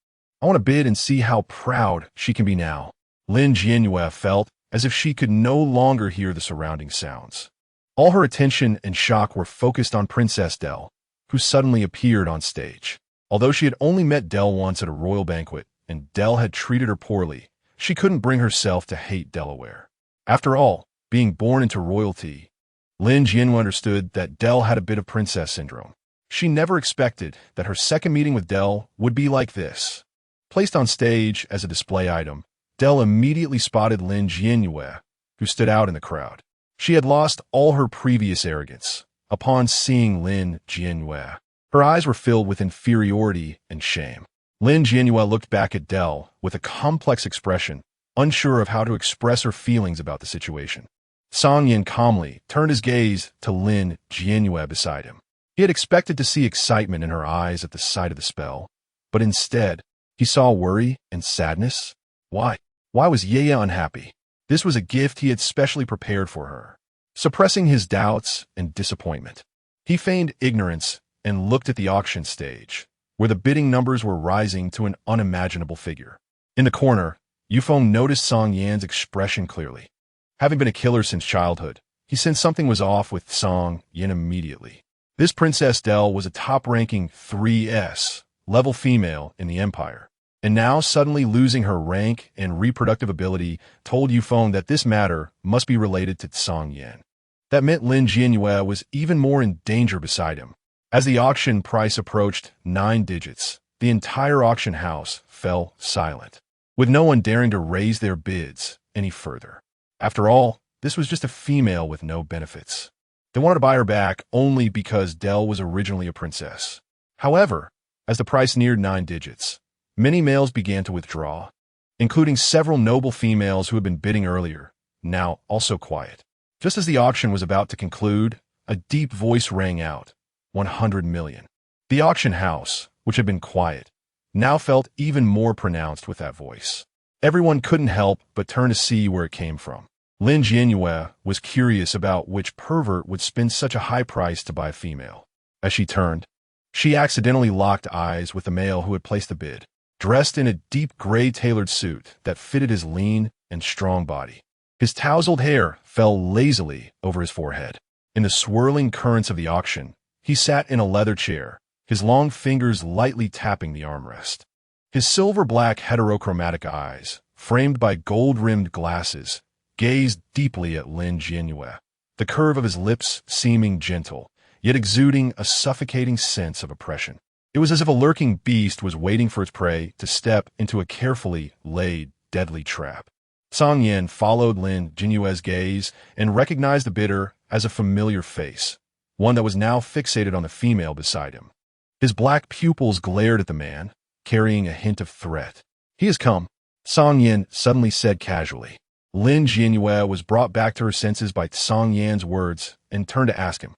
I want to bid and see how proud she can be now. Lin Jianyue felt as if she could no longer hear the surrounding sounds. All her attention and shock were focused on Princess.The, who suddenly appeared on stage. Although she had only met Del once at a royal banquet, and Del had treated her poorly, she couldn't bring herself to hate Delaware. After all, being born into royalty, Lin Jianyue understood that Del had a bit of princess syndrome. She never expected that her second meeting with Del would be like this. Placed on stage as a display item, Del immediately spotted Lin Jianyue, who stood out in the crowd. She had lost all her previous arrogance. Upon seeing Lin Jianyue, her eyes were filled with inferiority and shame. Lin Jianyue looked back at Del with a complex expression, unsure of how to express her feelings about the situation. Song Yin calmly turned his gaze to Lin Jianyue beside him. He had expected to see excitement in her eyes at the sight of the spell, but instead, he saw worry and sadness. Why? Why was Yueyue unhappy? This was a gift he had specially prepared for her. Suppressing his doubts and disappointment, he feigned ignorance and looked at the auction stage, where the bidding numbers were rising to an unimaginable figure. In the corner, Yufeng noticed Song Yan's expression clearly. Having been a killer since childhood, he sensed something was off with Song Yan immediately. This Princess.The was a top-ranking 3S level female in the Empire, and now suddenly losing her rank and reproductive ability told Yufeng that this matter must be related to Song Yan. That meant Lin Jianyue was even more in danger beside him. As the auction price approached 9 digits, the entire auction house fell silent, with no one daring to raise their bids any further. After all, this was just a female with no benefits. They wanted to buy her back only because Del was originally a princess. However, as the price neared 9 digits, many males began to withdraw, including several noble females who had been bidding earlier, now also quiet. Just as the auction was about to conclude, a deep voice rang out, 100 million. The auction house, which had been quiet, now felt even more pronounced with that voice. Everyone couldn't help but turn to see where it came from. Lin Jianyue was curious about which pervert would spend such a high price to buy a female. As she turned, she accidentally locked eyes with the male who had placed the bid, dressed in a deep gray tailored suit that fitted his lean and strong body. His tousled hair fell lazily over his forehead. In the swirling currents of the auction, he sat in a leather chair, his long fingers lightly tapping the armrest. His silver-black heterochromatic eyes, framed by gold-rimmed glasses, gazed deeply at Lin Jianyue, the curve of his lips seeming gentle, yet exuding a suffocating sense of oppression. It was as if a lurking beast was waiting for its prey to step into a carefully laid, deadly trap. Song Yan followed Lin Jianyue's gaze and recognized the bidder as a familiar face, one that was now fixated on the female beside him. His black pupils glared at the man, carrying a hint of threat. "He has come," Song Yan suddenly said casually. Lin Jianyue was brought back to her senses by Song Yan's words and turned to ask him,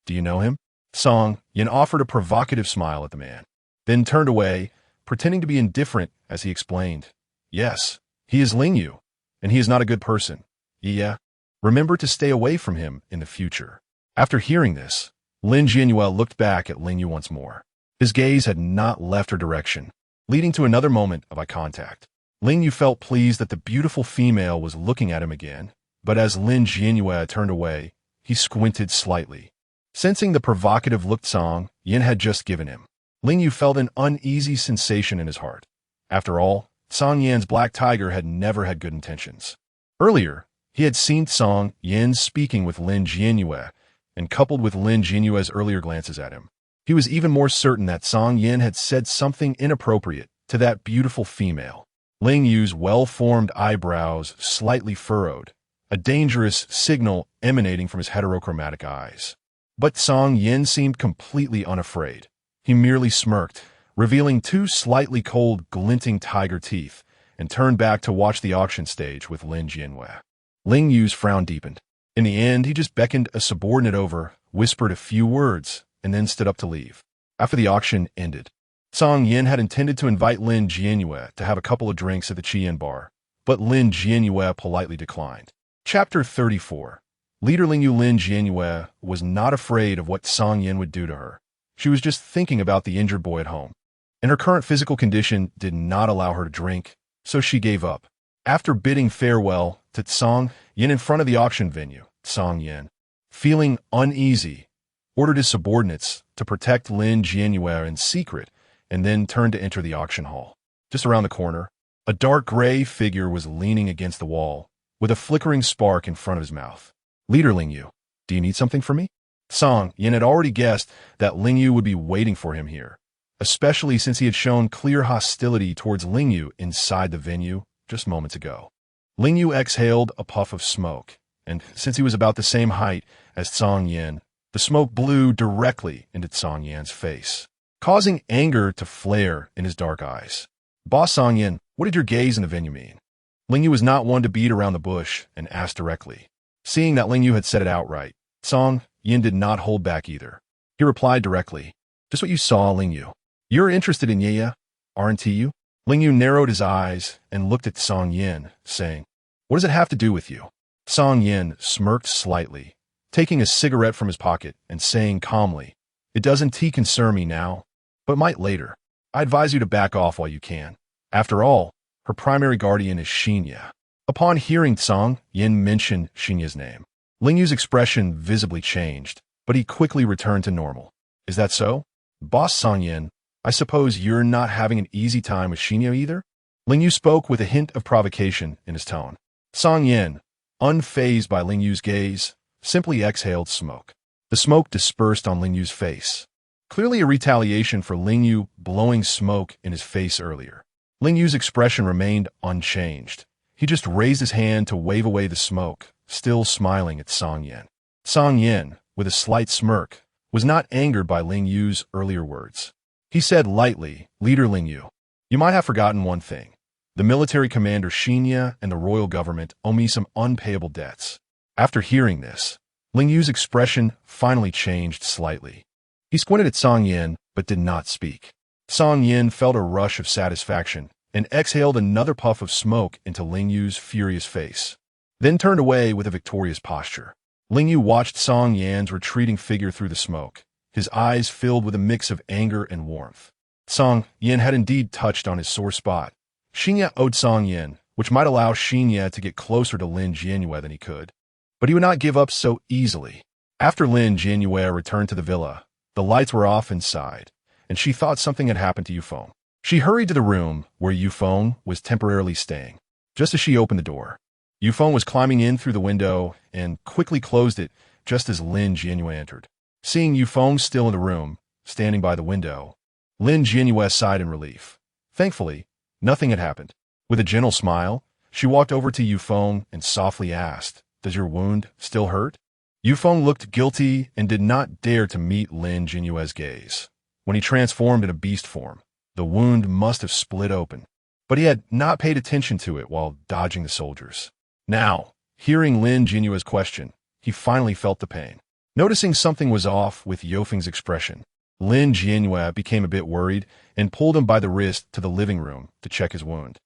"Do you know him?" Song Yan offered a provocative smile at the man, then turned away, pretending to be indifferent as he explained, "Yes, he is Lin Yu, and he is not a good person. Yeah, remember to stay away from him in the future." After hearing this, Lin Jianyue looked back at Lin Yu once more. His gaze had not left her direction, leading to another moment of eye contact. Lin Yu felt pleased that the beautiful female was looking at him again, but as Lin Jianyue turned away, he squinted slightly, sensing the provocative look Song Yan had just given him. Lin Yu felt an uneasy sensation in his heart. After all, Song Yan's black tiger had never had good intentions. Earlier, he had seen Song Yan speaking with Lin Jianyue, and coupled with Lin Jianyue's earlier glances at him, He was even more certain that Song Yin had said something inappropriate to that beautiful female. Ling Yu's well-formed eyebrows slightly furrowed, a dangerous signal emanating from his heterochromatic eyes. But Song Yin seemed completely unafraid. He merely smirked, revealing two slightly cold, glinting tiger teeth, and turned back to watch the auction stage with Lin Jianyue. Ling Yu's frown deepened. In the end, he just beckoned a subordinate over, whispered a few words, and then stood up to leave. After the auction ended, Song Yin had intended to invite Lin Jianyue to have a couple of drinks at the Qian bar, but Lin Jianyue politely declined. Chapter 34. Leader Lin Jianyue was not afraid of what Song Yin would do to her. She was just thinking about the injured boy at home, and her current physical condition did not allow her to drink, so she gave up. After bidding farewell to Song Yin in front of the auction venue, Song Yin, feeling uneasy, ordered his subordinates to protect Lin Jianyue in secret and then turned to enter the auction hall. Just around the corner, a dark gray figure was leaning against the wall, with a flickering spark in front of his mouth. Leader Ling Yu, do you need something from me? Song Yin had already guessed that Ling Yu would be waiting for him here, especially since he had shown clear hostility towards Ling Yu inside the venue just moments ago. Ling Yu exhaled a puff of smoke, and since he was about the same height as Song Yin, the smoke blew directly into Song Yin's face, causing anger to flare in his dark eyes. Boss Song Yin, what did your gaze in the venue mean? Ling Yu was not one to beat around the bush and asked directly. Seeing that Ling Yu had said it outright, Song Yin did not hold back either. He replied directly, just what you saw, Ling Yu. You're interested in Yueyue, aren't you? Ling Yu narrowed his eyes and looked at Song Yin, saying, what does it have to do with you? Song Yin smirked slightly, taking a cigarette from his pocket and saying calmly, it doesn't concern me now, but might later. I advise you to back off while you can. After all, her primary guardian is Xinya. Upon hearing Song Yin mention Xinya's name, Ling Yu's expression visibly changed, but he quickly returned to normal. Is that so? Boss Song Yin, I suppose you're not having an easy time with Xinya either? Ling Yu spoke with a hint of provocation in his tone. Song Yin, unfazed by Ling Yu's gaze, simply exhaled smoke. The smoke dispersed on Ling Yu's face, clearly a retaliation for Ling Yu blowing smoke in his face earlier. Ling Yu's expression remained unchanged. He just raised his hand to wave away the smoke, still smiling at Song Yin. Song Yin, with a slight smirk, was not angered by Ling Yu's earlier words. He said lightly, Leader Ling Yu, you might have forgotten one thing. The military commander Xinya and the royal government owe me some unpayable debts. After hearing this, Ling Yu's expression finally changed slightly. He squinted at Song Yin, but did not speak. Song Yin felt a rush of satisfaction and exhaled another puff of smoke into Ling Yu's furious face, then turned away with a victorious posture. Ling Yu watched Song Yin's retreating figure through the smoke, his eyes filled with a mix of anger and warmth. Song Yin had indeed touched on his sore spot. Xinya owed Song Yin, which might allow Xinya to get closer to Lin Jianyue than he could. But he would not give up so easily. After Lin Jianyue returned to the villa, the lights were off inside, and she thought something had happened to Yufeng. She hurried to the room where Yufeng was temporarily staying. Just as she opened the door, Yufeng was climbing in through the window and quickly closed it just as Lin Jianyue entered. Seeing Yufeng still in the room, standing by the window, Lin Jianyue sighed in relief. Thankfully, nothing had happened. With a gentle smile, she walked over to Yufeng and softly asked, does your wound still hurt? Yufeng looked guilty and did not dare to meet Lin Jianyue's gaze. When he transformed into beast form, the wound must have split open, but he had not paid attention to it while dodging the soldiers. Now, hearing Lin Jianyue's question, he finally felt the pain. Noticing something was off with Yofeng's expression, Lin Jianyue became a bit worried and pulled him by the wrist to the living room to check his wound.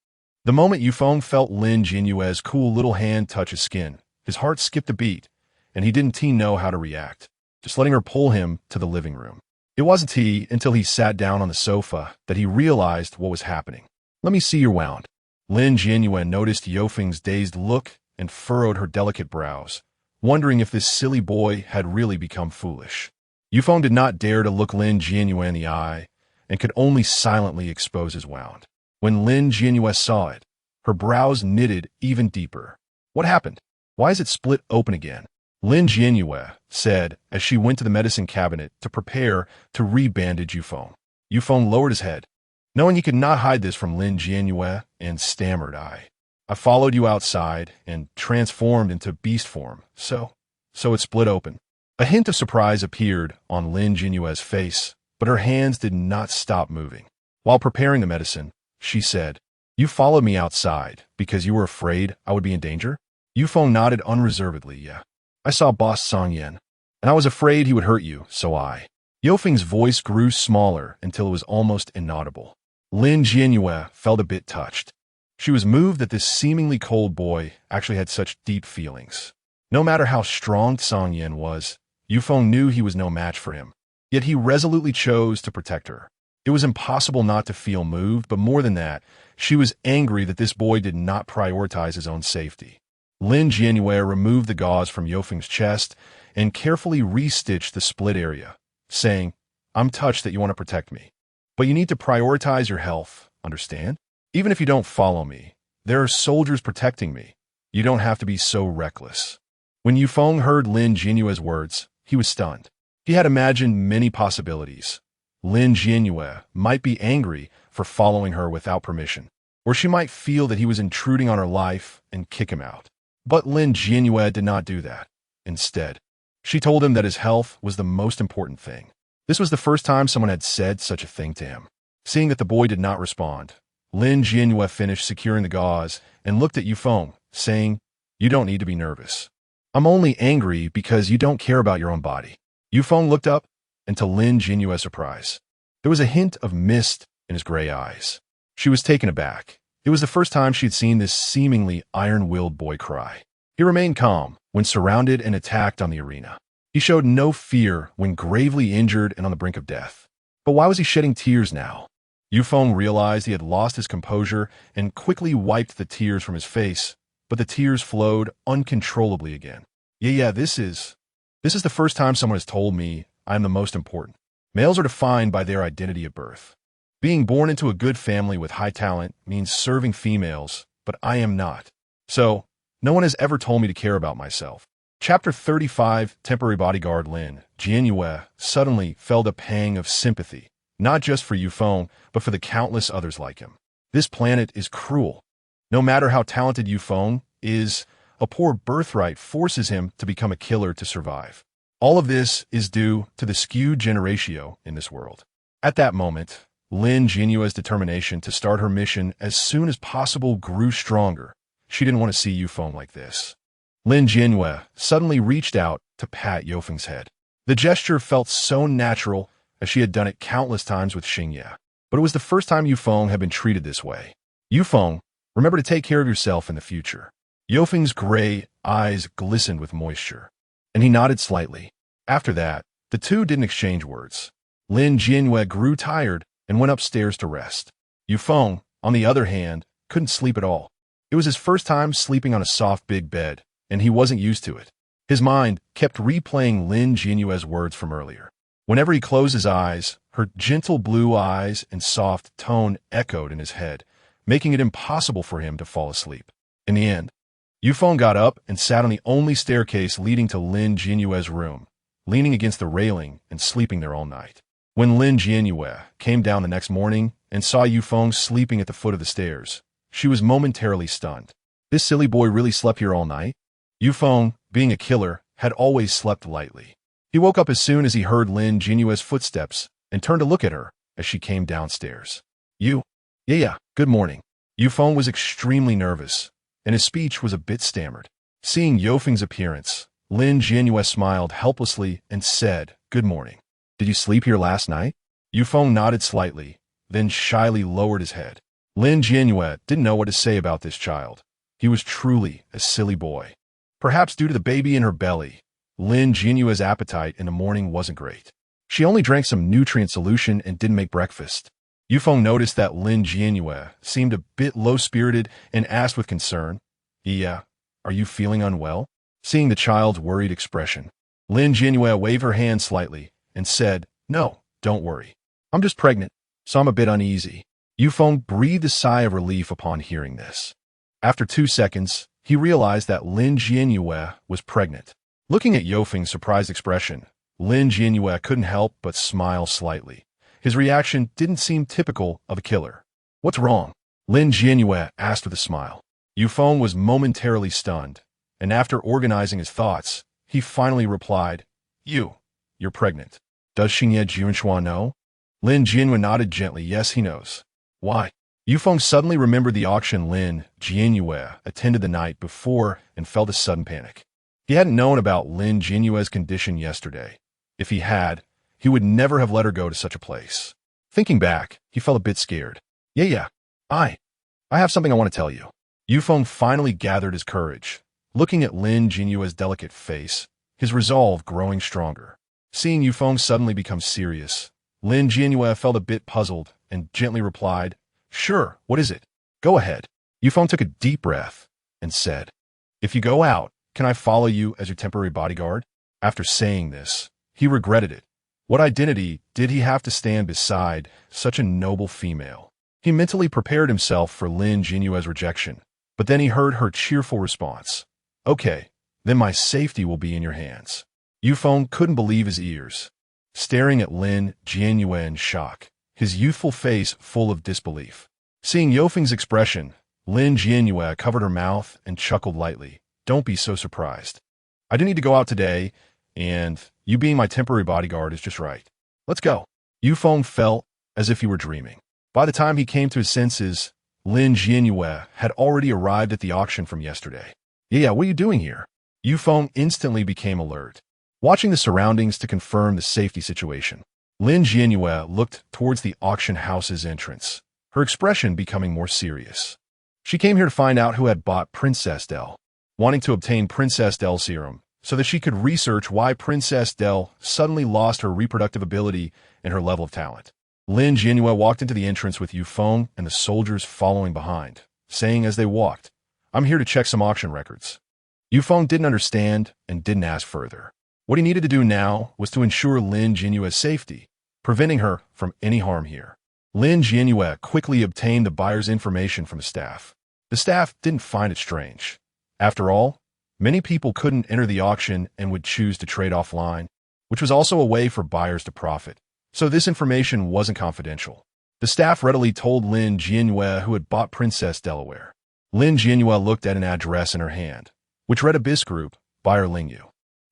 The moment Yufeng felt Lin Jianyue's cool little hand touch his skin, his heart skipped a beat, and he didn't know how to react, just letting her pull him to the living room. It wasn't until he sat down on the sofa that he realized what was happening. Let me see your wound. Lin Jianyue noticed Yofeng's dazed look and furrowed her delicate brows, wondering if this silly boy had really become foolish. Yufeng did not dare to look Lin Jianyue in the eye and could only silently expose his wound. When Lin Jianyue saw it, her brows knitted even deeper. What happened? Why is it split open again? Lin Jianyue said as she went to the medicine cabinet to prepare to re-bandage Yufeng. Yufeng lowered his head, knowing he could not hide this from Lin Jianyue, and stammered, I followed you outside and transformed into beast form, so it split open. A hint of surprise appeared on Lin Jianyue's face, but her hands did not stop moving. While preparing the medicine, she said, You followed me outside because you were afraid I would be in danger? Yufeng nodded unreservedly, Yeah. I saw Boss Song Yan, and I was afraid he would hurt you, so I. Yofeng's voice grew smaller until it was almost inaudible. Lin Jianyue felt a bit touched. She was moved that this seemingly cold boy actually had such deep feelings. No matter how strong Song Yan was, Yufeng knew he was no match for him. Yet he resolutely chose to protect her. It was impossible not to feel moved, but more than that, she was angry that this boy did not prioritize his own safety. Lin Jianyue removed the gauze from Yofeng's chest and carefully restitched the split area, saying, I'm touched that you want to protect me. But you need to prioritize your health, understand? Even if you don't follow me, there are soldiers protecting me. You don't have to be so reckless. When Yufeng heard Lin Jianyue's words, he was stunned. He had imagined many possibilities. Lin Jianyue might be angry for following her without permission, or she might feel that he was intruding on her life and kick him out. But Lin Jianyue did not do that. Instead, she told him that his health was the most important thing. This was the first time someone had said such a thing to him. Seeing that the boy did not respond, Lin Jianyue finished securing the gauze and looked at Yufeng, saying, You don't need to be nervous. I'm only angry because you don't care about your own body. Yufeng looked up, and to Lin Jianyue's surprise, there was a hint of mist in his gray eyes. She was taken aback. It was the first time she had seen this seemingly iron-willed boy cry. He remained calm when surrounded and attacked on the arena. He showed no fear when gravely injured and on the brink of death. But why was he shedding tears now? Yufeng realized he had lost his composure and quickly wiped the tears from his face, but the tears flowed uncontrollably again. Yeah, this is the first time someone has told me I am the most important. Males are defined by their identity at birth. Being born into a good family with high talent means serving females, but I am not. So, no one has ever told me to care about myself. Chapter 35, Temporary Bodyguard Lin Jianyue suddenly felt a pang of sympathy, not just for Yufeng, but for the countless others like him. This planet is cruel. No matter how talented Yufeng is, a poor birthright forces him to become a killer to survive. All of this is due to the skewed generatio in this world. At that moment, Lin Jianyue's determination to start her mission as soon as possible grew stronger. She didn't want to see Yufeng like this. Lin Jianyue suddenly reached out to pat Yofeng's head. The gesture felt so natural as she had done it countless times with Xingye. But it was the first time Yufeng had been treated this way. Yufeng, remember to take care of yourself in the future. Yofeng's gray eyes glistened with moisture, and he nodded slightly. After that, the two didn't exchange words. Lin Jianyue grew tired and went upstairs to rest. Yufeng, on the other hand, couldn't sleep at all. It was his first time sleeping on a soft big bed, and he wasn't used to it. His mind kept replaying Lin Jianyue's words from earlier. Whenever he closed his eyes, her gentle blue eyes and soft tone echoed in his head, making it impossible for him to fall asleep. In the end, Yufeng got up and sat on the only staircase leading to Lin Jianyue's room, leaning against the railing and sleeping there all night. When Lin Jianyue came down the next morning and saw Yufeng sleeping at the foot of the stairs, she was momentarily stunned. This silly boy really slept here all night? Yufeng, being a killer, had always slept lightly. He woke up as soon as he heard Lin Jianyue's footsteps and turned to look at her as she came downstairs. Yeah, good morning. Yufeng was extremely nervous, and his speech was a bit stammered. Seeing Yofeng's appearance, Lin Jianyue smiled helplessly and said, Good morning. Did you sleep here last night? Yufeng nodded slightly, then shyly lowered his head. Lin Jianyue didn't know what to say about this child. He was truly a silly boy. Perhaps due to the baby in her belly, Lin Jianyue's appetite in the morning wasn't great. She only drank some nutrient solution and didn't make breakfast. Yufeng noticed that Lin Jianyue seemed a bit low-spirited and asked with concern, Yeah, are you feeling unwell? Seeing the child's worried expression, Lin Jianyue waved her hand slightly and said, No, don't worry. I'm just pregnant, so I'm a bit uneasy. Yufeng breathed a sigh of relief upon hearing this. After 2 seconds, he realized that Lin Jianyue was pregnant. Looking at Yofeng's surprised expression, Lin Jianyue couldn't help but smile slightly. His reaction didn't seem typical of a killer. "What's wrong?" Lin Jianyue asked with a smile. Yufeng was momentarily stunned, and after organizing his thoughts, he finally replied, You're pregnant. Does Xingye Jianxuan know?" Lin Jianyue nodded gently. "Yes, he knows." "Why?" Yufeng suddenly remembered the auction Lin Jianyue attended the night before and felt a sudden panic. He hadn't known about Lin Jianyue's condition yesterday. If he had, he would never have let her go to such a place. Thinking back, he felt a bit scared. Yeah, I have something I want to tell you." Yufeng finally gathered his courage. Looking at Lin Jianyue's delicate face, his resolve growing stronger. Seeing Yufeng suddenly become serious, Lin Jianyue felt a bit puzzled and gently replied, "Sure, what is it? Go ahead." Yufeng took a deep breath and said, "If you go out, can I follow you as your temporary bodyguard?" After saying this, he regretted it. What identity did he have to stand beside such a noble female? He mentally prepared himself for Lin Jianyue's rejection, but then he heard her cheerful response. "Okay, then my safety will be in your hands." Yufeng couldn't believe his ears, staring at Lin Jianyue in shock, his youthful face full of disbelief. Seeing Yofeng's expression, Lin Jianyue covered her mouth and chuckled lightly. "Don't be so surprised. I do need to go out today, and you being my temporary bodyguard is just right. Let's go." Yufeng felt as if he were dreaming. By the time he came to his senses, Lin Jianyue had already arrived at the auction from yesterday. Yeah, what are you doing here?" Yufeng instantly became alert, watching the surroundings to confirm the safety situation. Lin Jianyue looked towards the auction house's entrance, her expression becoming more serious. She came here to find out who had bought Princess.The, wanting to obtain Princess.The serum so that she could research why Princess.The suddenly lost her reproductive ability and her level of talent. Lin Jianyue walked into the entrance with Yufeng and the soldiers following behind, saying as they walked, "I'm here to check some auction records." Yufeng didn't understand and didn't ask further. What he needed to do now was to ensure Lin Jianyue's safety, preventing her from any harm here. Lin Jianyue quickly obtained the buyer's information from the staff. The staff didn't find it strange. After all, many people couldn't enter the auction and would choose to trade offline, which was also a way for buyers to profit. So this information wasn't confidential. The staff readily told Lin Jianyue who had bought Princess Delaware. Lin Jianyue looked at an address in her hand, which read Abyss Group, buyer Yueyue.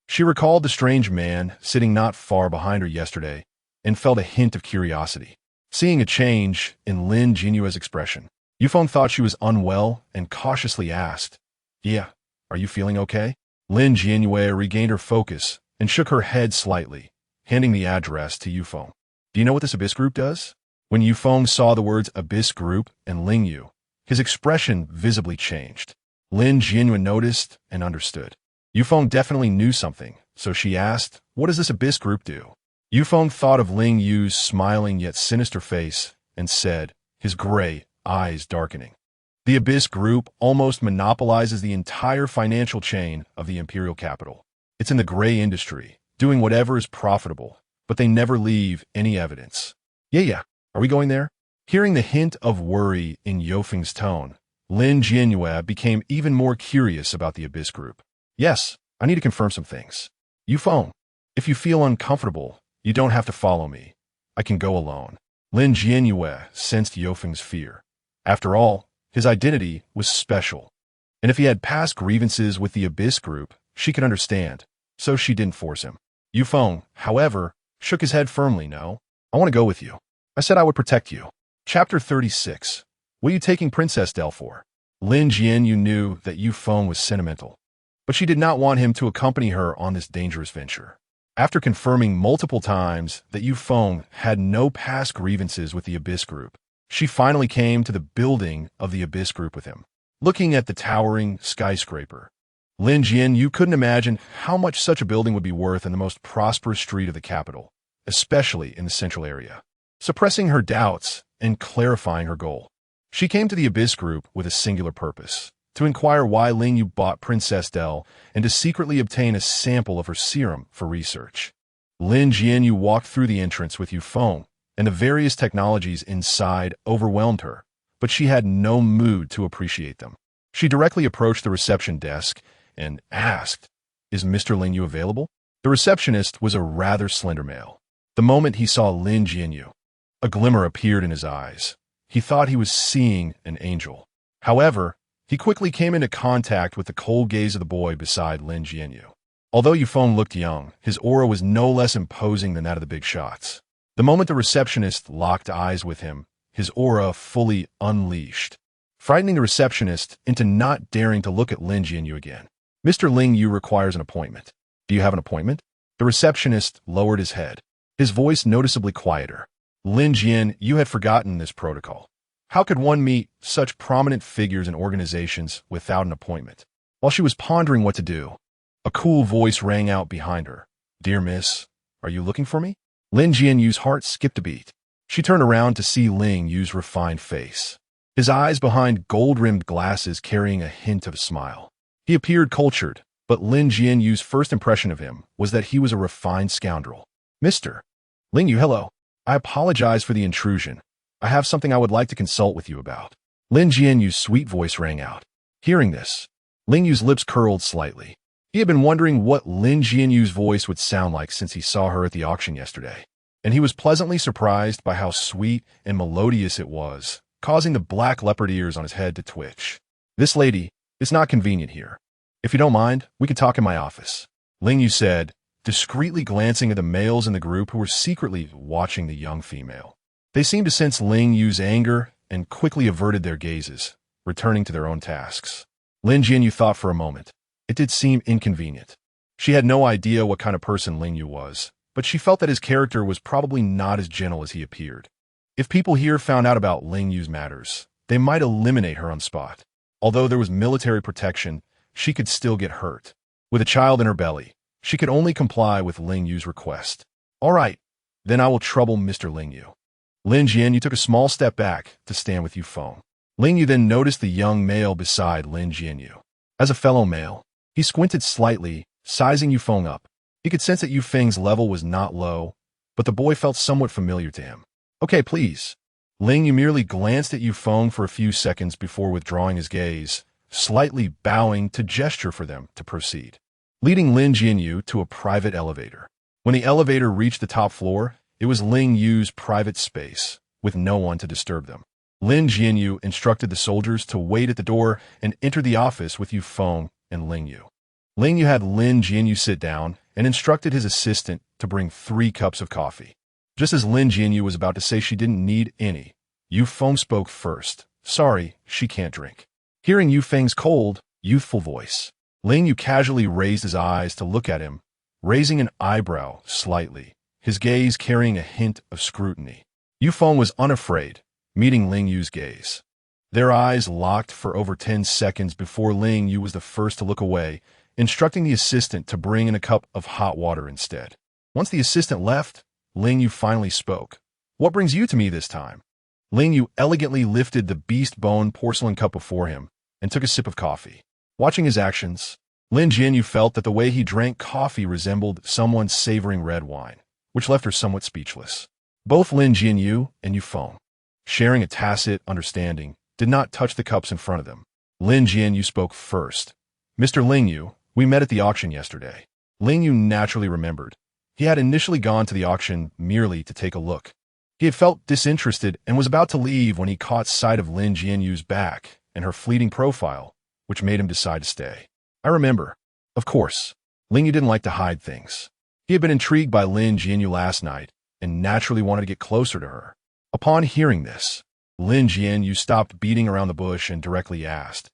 She recalled the strange man sitting not far behind her yesterday and felt a hint of curiosity. Seeing a change in Lin Jianyue's expression, Yufeng thought she was unwell and cautiously asked, "Yeah, are you feeling okay?" Lin Jianyue regained her focus and shook her head slightly, handing the address to Yufeng. "Do you know what this Abyss Group does?" When Yufeng saw the words Abyss Group and Yueyue, his expression visibly changed. Lin Jianyue noticed and understood. Yufeng definitely knew something, so she asked, "What does this Abyss Group do?" Yufeng thought of Yueyue's smiling yet sinister face and said, his gray eyes darkening. The Abyss Group almost monopolizes the entire financial chain of the imperial capital. It's in the gray industry, doing whatever is profitable, but they never leave any evidence. Yeah, are we going there?" Hearing the hint of worry in Yofeng's tone, Lin Jianyue became even more curious about the Abyss Group. "Yes, I need to confirm some things. Yufeng, if you feel uncomfortable, you don't have to follow me. I can go alone." Lin Jianyue sensed Yofeng's fear. After all, his identity was special. And if he had past grievances with the Abyss Group, she could understand, so she didn't force him. Yufeng, however, shook his head firmly. "No, I want to go with you. I said I would protect you." Chapter 36. What are you taking Princess.The for? Lin Jianyue knew that Yufeng was sentimental, but she did not want him to accompany her on this dangerous venture. After confirming multiple times that Yufeng had no past grievances with the Abyss Group, she finally came to the building of the Abyss Group with him. Looking at the towering skyscraper, Lin Jianyue couldn't imagine how much such a building would be worth in the most prosperous street of the capital, especially in the central area. Suppressing her doubts and clarifying her goal, she came to the Abyss Group with a singular purpose: to inquire why Yueyue bought Princess.The and to secretly obtain a sample of her serum for research. Lin Jianyue walked through the entrance with Yufeng, and the various technologies inside overwhelmed her, but she had no mood to appreciate them. She directly approached the reception desk and asked, "Is Mr. Lingyu available?" The receptionist was a rather slender male. The moment he saw Lin Jianyue, a glimmer appeared in his eyes. He thought he was seeing an angel. However, he quickly came into contact with the cold gaze of the boy beside Lin Jianyue. Although Yufeng looked young, his aura was no less imposing than that of the big shots. The moment the receptionist locked eyes with him, his aura fully unleashed, frightening the receptionist into not daring to look at Lin Jianyue again. "Mr. Lingyu requires an appointment. Do you have an appointment?" The receptionist lowered his head, his voice noticeably quieter. "Lin Jian, you had forgotten this protocol. How could one meet such prominent figures in organizations without an appointment?" While she was pondering what to do, a cool voice rang out behind her. "Dear miss, are you looking for me?" Lin Jianyue's heart skipped a beat. She turned around to see Ling Yu's refined face, his eyes behind gold-rimmed glasses carrying a hint of a smile. He appeared cultured, but Lin Jianyue's first impression of him was that he was a refined scoundrel. "Mr. Lingyu, hello. I apologize for the intrusion. I have something I would like to consult with you about." Lin Jianyue's sweet voice rang out. Hearing this, Lingyu's lips curled slightly. He had been wondering what Lin Jianyue's voice would sound like since he saw her at the auction yesterday, and he was pleasantly surprised by how sweet and melodious it was, causing the black leopard ears on his head to twitch. "This lady is not convenient here. If you don't mind, we could talk in my office," Lingyu said, discreetly glancing at the males in the group who were secretly watching the young female. They seemed to sense Lingyu's anger and quickly averted their gazes, returning to their own tasks. Lin Jianyue thought for a moment. It did seem inconvenient. She had no idea what kind of person Lingyu was, but she felt that his character was probably not as gentle as he appeared. If people here found out about Lingyu's matters, they might eliminate her on spot. Although there was military protection, she could still get hurt. With a child in her belly, she could only comply with Lingyu's request. "All right, then I will trouble Mr. Lingyu." Lin Jianyue took a small step back to stand with Yufeng. Lingyu then noticed the young male beside Lin Jianyue. As a fellow male, he squinted slightly, sizing Yufeng up. He could sense that Yufeng's level was not low, but the boy felt somewhat familiar to him. "Okay, please." Lingyu merely glanced at Yufeng for a few seconds before withdrawing his gaze, slightly bowing to gesture for them to proceed, leading Lin Jianyue to a private elevator. When the elevator reached the top floor, it was Lingyu's private space, with no one to disturb them. Lin Jianyue instructed the soldiers to wait at the door and enter the office with Yufeng and Lingyu. Lingyu had Lin Jianyue sit down and instructed his assistant to bring 3 cups of coffee. Just as Lin Jianyue was about to say she didn't need any, Yufeng spoke first. "Sorry, she can't drink." Hearing Yufeng's cold, youthful voice, Lingyu casually raised his eyes to look at him, raising an eyebrow slightly, his gaze carrying a hint of scrutiny. Yufeng was unafraid, meeting Lingyu's gaze. Their eyes locked for over 10 seconds before Lingyu was the first to look away, instructing the assistant to bring in a cup of hot water instead. Once the assistant left, Lingyu finally spoke. "What brings you to me this time?" Lingyu elegantly lifted the beast bone porcelain cup before him and took a sip of coffee. Watching his actions, Lin Jianyue felt that the way he drank coffee resembled someone savoring red wine, which left her somewhat speechless. Both Lin Jianyue and Yufeng, sharing a tacit understanding, did not touch the cups in front of them. Lin Jianyue spoke first. "Mr. Lingyu, we met at the auction yesterday." Lingyu naturally remembered. He had initially gone to the auction merely to take a look. He had felt disinterested and was about to leave when he caught sight of Lin Jianyue's back and her fleeting profile, which made him decide to stay. "I remember." Of course, Lingyu didn't like to hide things. He had been intrigued by Lin Jianyue last night and naturally wanted to get closer to her. Upon hearing this, Lin Jianyue stopped beating around the bush and directly asked,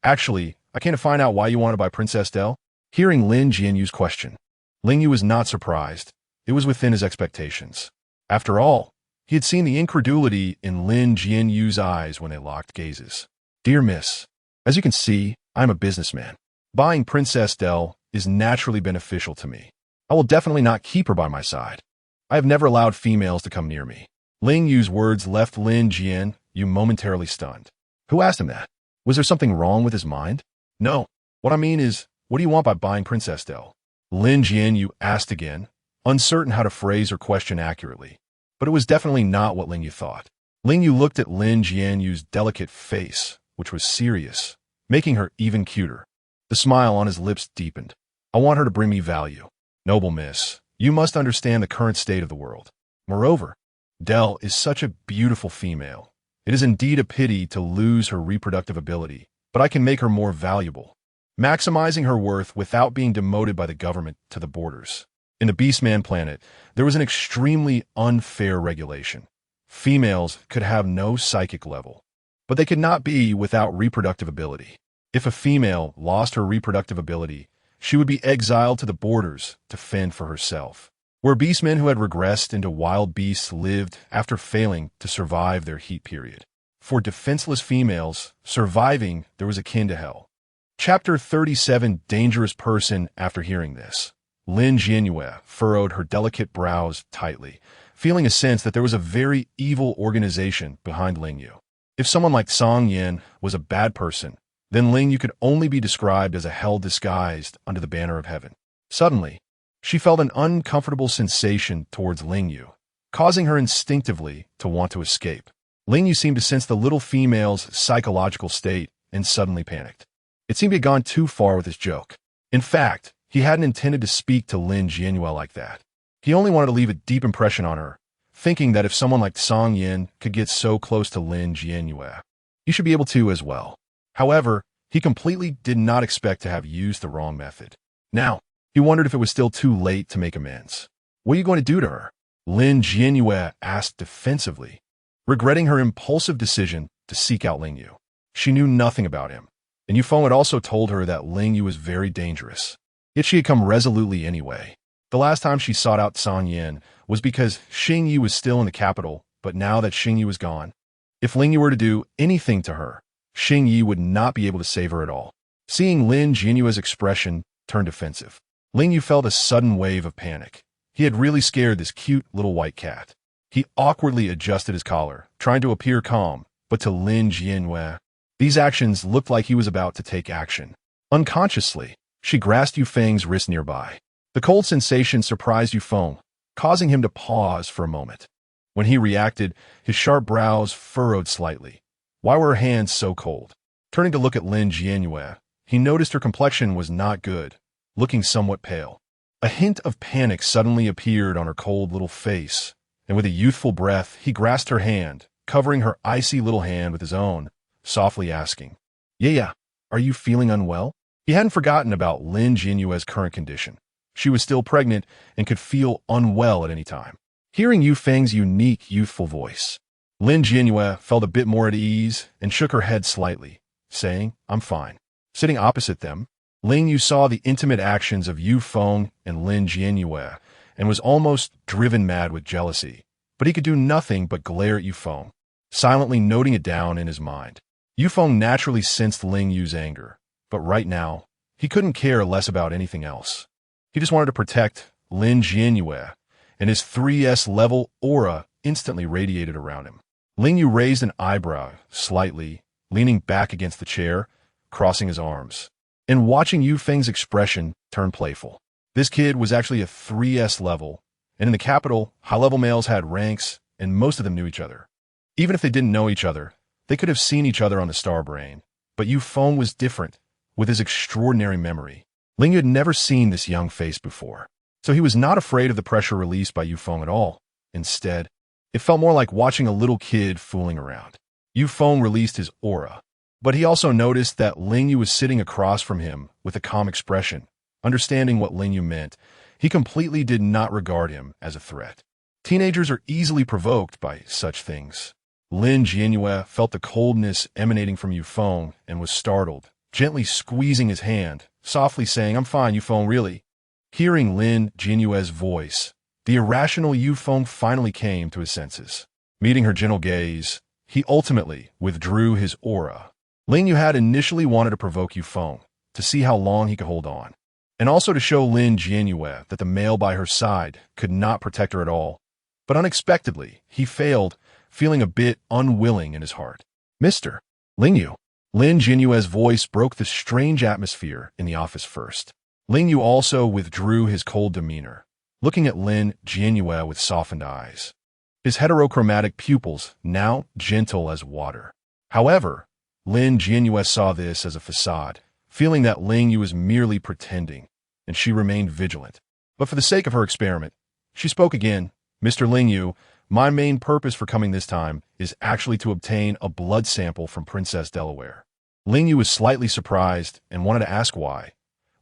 "Actually, I came to find out why you want to buy Princess.The?" Hearing Lin Jianyue's question, Lingyu was not surprised. It was within his expectations. After all, he had seen the incredulity in Lin Jianyue's eyes when they locked gazes. "Dear miss, as you can see, I am a businessman. Buying Princess.The is naturally beneficial to me. I will definitely not keep her by my side. I have never allowed females to come near me." Lingyu's words left Lin Jianyue momentarily stunned. Who asked him that? Was there something wrong with his mind? "No. What I mean is, what do you want by buying Princess.The?" Lin Jianyue asked again, uncertain how to phrase her question accurately. But it was definitely not what Lingyu thought. Lingyu looked at Lin Jianyue's delicate face, which was serious, making her even cuter. The smile on his lips deepened. I want her to bring me value. Noble miss, you must understand the current state of the world. Moreover, Dell is such a beautiful female. It is indeed a pity to lose her reproductive ability, but I can make her more valuable, maximizing her worth without being demoted by the government to the borders. In the Beastman planet, there was an extremely unfair regulation. Females could have no psychic level, but they could not be without reproductive ability. If a female lost her reproductive ability, she would be exiled to the borders to fend for herself, where beastmen who had regressed into wild beasts lived after failing to survive their heat period. For defenseless females, surviving there was akin to hell. Chapter 37, Dangerous Person. After hearing this, Lin Jianyue furrowed her delicate brows tightly, feeling a sense that there was a very evil organization behind Lingyu. If someone like Song Yin was a bad person, then Lingyu could only be described as a hell disguised under the banner of heaven. Suddenly, she felt an uncomfortable sensation towards Lingyu, causing her instinctively to want to escape. Lingyu seemed to sense the little female's psychological state and suddenly panicked. It seemed he had gone too far with his joke. In fact, he hadn't intended to speak to Lin Jianyue like that. He only wanted to leave a deep impression on her, thinking that if someone like Song Yin could get so close to Lin Jianyue, he should be able to as well. However, he completely did not expect to have used the wrong method. Now, he wondered if it was still too late to make amends. What are you going to do to her? Lin Jianyue asked defensively, regretting her impulsive decision to seek out Lingyu. She knew nothing about him, and Yufeng had also told her that Lingyu was very dangerous. Yet she had come resolutely anyway. The last time she sought out Song Yin was because Xingyi was still in the capital, but now that Xingyi was gone, if Lingyu were to do anything to her, Xingyi would not be able to save her at all. Seeing Lin Jianyue's expression turn defensive, Lingyu felt a sudden wave of panic. He had really scared this cute little white cat. He awkwardly adjusted his collar, trying to appear calm, but to Lin Jianyue, these actions looked like he was about to take action. Unconsciously, she grasped Yufeng's wrist nearby. The cold sensation surprised Yufeng, causing him to pause for a moment. When he reacted, his sharp brows furrowed slightly. Why were her hands so cold? Turning to look at Lin Jianyue, he noticed her complexion was not good, looking somewhat pale. A hint of panic suddenly appeared on her cold little face, and with a youthful breath, he grasped her hand, covering her icy little hand with his own, softly asking, "Yeah, are you feeling unwell?" He hadn't forgotten about Lin Jianyue's current condition. She was still pregnant and could feel unwell at any time. Hearing Yufeng's unique, youthful voice, Lin Jianyue felt a bit more at ease and shook her head slightly, saying, "I'm fine." Sitting opposite them, Lingyu saw the intimate actions of Yufeng and Lin Jianyue and was almost driven mad with jealousy, but he could do nothing but glare at Yufeng, silently noting it down in his mind. Yufeng naturally sensed Lingyu's anger, but right now, he couldn't care less about anything else. He just wanted to protect Lin Jianyue, and his 3S level aura instantly radiated around him. Lingyu raised an eyebrow slightly, leaning back against the chair, crossing his arms, and watching Yufeng's expression turn playful. This kid was actually a 3S level, and in the capital, high-level males had ranks, and most of them knew each other. Even if they didn't know each other, they could have seen each other on the star brain. But Yufeng was different, with his extraordinary memory. Lingyu had never seen this young face before, so he was not afraid of the pressure released by Yufeng at all. Instead, it felt more like watching a little kid fooling around. Yufeng released his aura, but he also noticed that Lingyu was sitting across from him with a calm expression. Understanding what Lingyu meant, he completely did not regard him as a threat. Teenagers are easily provoked by such things. Lin Jianyue felt the coldness emanating from Yufeng and was startled, gently squeezing his hand, softly saying, "I'm fine, Yufeng, really." Hearing Lin Jianyue's voice, the irrational Yufeng finally came to his senses. Meeting her gentle gaze, he ultimately withdrew his aura. Lingyu had initially wanted to provoke Yufeng to see how long he could hold on, and also to show Lin Jianyue that the male by her side could not protect her at all. But unexpectedly, he failed, feeling a bit unwilling in his heart. "Mr. Lingyu." Lin Jianyue's voice broke the strange atmosphere in the office first. Lingyu also withdrew his cold demeanor, looking at Lin Jianyue with softened eyes, his heterochromatic pupils now gentle as water. However, Lin Jianyue saw this as a facade, feeling that Lingyu was merely pretending. and she remained vigilant. But for the sake of her experiment, she spoke again. Mr. Lingyu, my main purpose for coming this time is actually to obtain a blood sample from Princess Delaware. Lingyu was slightly surprised and wanted to ask why,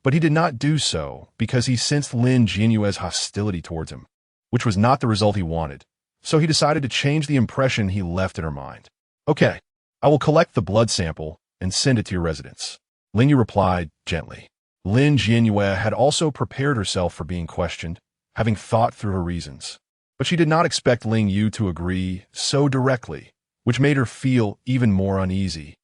but he did not do so because he sensed Lin Jianyue's hostility towards him, which was not the result he wanted, so he decided to change the impression he left in her mind. Okay, I will collect the blood sample and send it to your residence. Lingyu replied gently. Lin Jianyue had also prepared herself for being questioned, having thought through her reasons. But she did not expect Lingyu to agree so directly, which made her feel even more uneasy,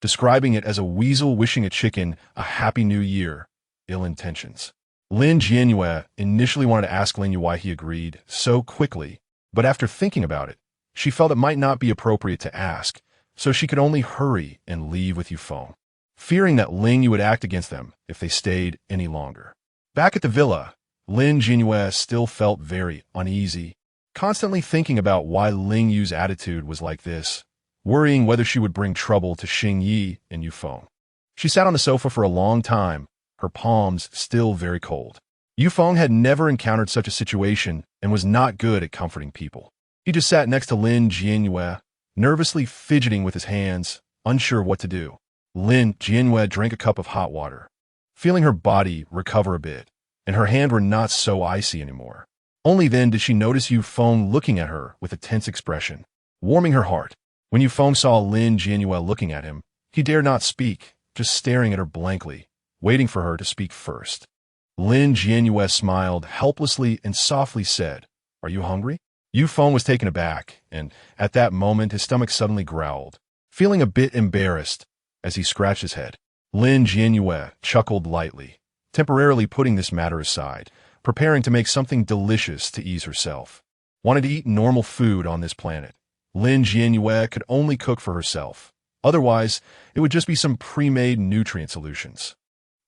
describing it as a weasel wishing a chicken a happy new year, ill intentions. Lin Jianyue initially wanted to ask Lingyu why he agreed so quickly, but after thinking about it, she felt it might not be appropriate to ask, so she could only hurry and leave with Yufeng, fearing that Lingyu would act against them if they stayed any longer. Back at the villa, Lin Jianyue still felt very uneasy, constantly thinking about why Lingyu's attitude was like this, worrying whether she would bring trouble to Xingyi and Yufeng. She sat on the sofa for a long time, her palms still very cold. Yufeng had never encountered such a situation and was not good at comforting people. He just sat next to Lin Jianyue, nervously fidgeting with his hands, unsure what to do. Lin Jianyue drank a cup of hot water, feeling her body recover a bit, and her hands were not so icy anymore. Only then did she notice Yufeng looking at her with a tense expression, warming her heart. When Yufeng saw Lin Jianyue looking at him, he dared not speak, just staring at her blankly, waiting for her to speak first. Lin Jianyue smiled helplessly and softly said, "Are you hungry?" Yufeng was taken aback, and at that moment his stomach suddenly growled, feeling a bit embarrassed as he scratched his head. Lin Jianyue chuckled lightly, temporarily putting this matter aside, preparing to make something delicious to ease herself. Wanted to eat normal food on this planet. Lin Jianyue could only cook for herself. Otherwise, it would just be some pre-made nutrient solutions.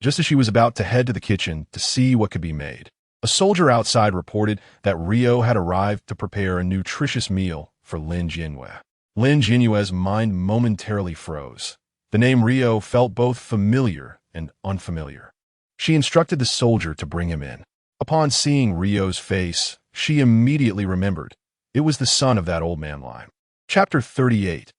Just as she was about to head to the kitchen to see what could be made, a soldier outside reported that Rio had arrived to prepare a nutritious meal for Lin Jianyue. Lin Jianyue's mind momentarily froze. The name Rio felt both familiar and unfamiliar. She instructed the soldier to bring him in. Upon seeing Rio's face, she immediately remembered. It was the son of that old man Lime. Chapter 38.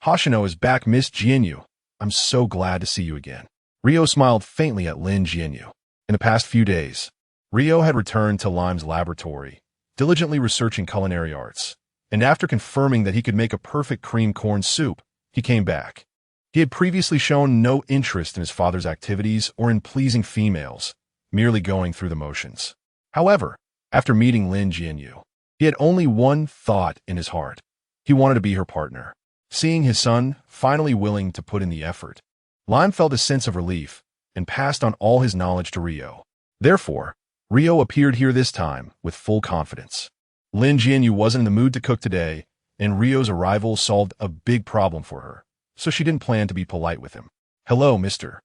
Hoshino is back, Miss Jianyue. I'm so glad to see you again. Rio smiled faintly at Lin Jianyue. In the past few days, Rio had returned to Lime's laboratory, diligently researching culinary arts, and after confirming that he could make a perfect cream corn soup, he came back. He had previously shown no interest in his father's activities or in pleasing females, merely going through the motions. However, after meeting Lin Jianyue, he had only one thought in his heart. He wanted to be her partner. Seeing his son finally willing to put in the effort, Lime felt a sense of relief and passed on all his knowledge to Rio. Therefore, Rio appeared here this time with full confidence. Lin Jianyue wasn't in the mood to cook today, and Rio's arrival solved a big problem for her, so she didn't plan to be polite with him. Hello, Mr.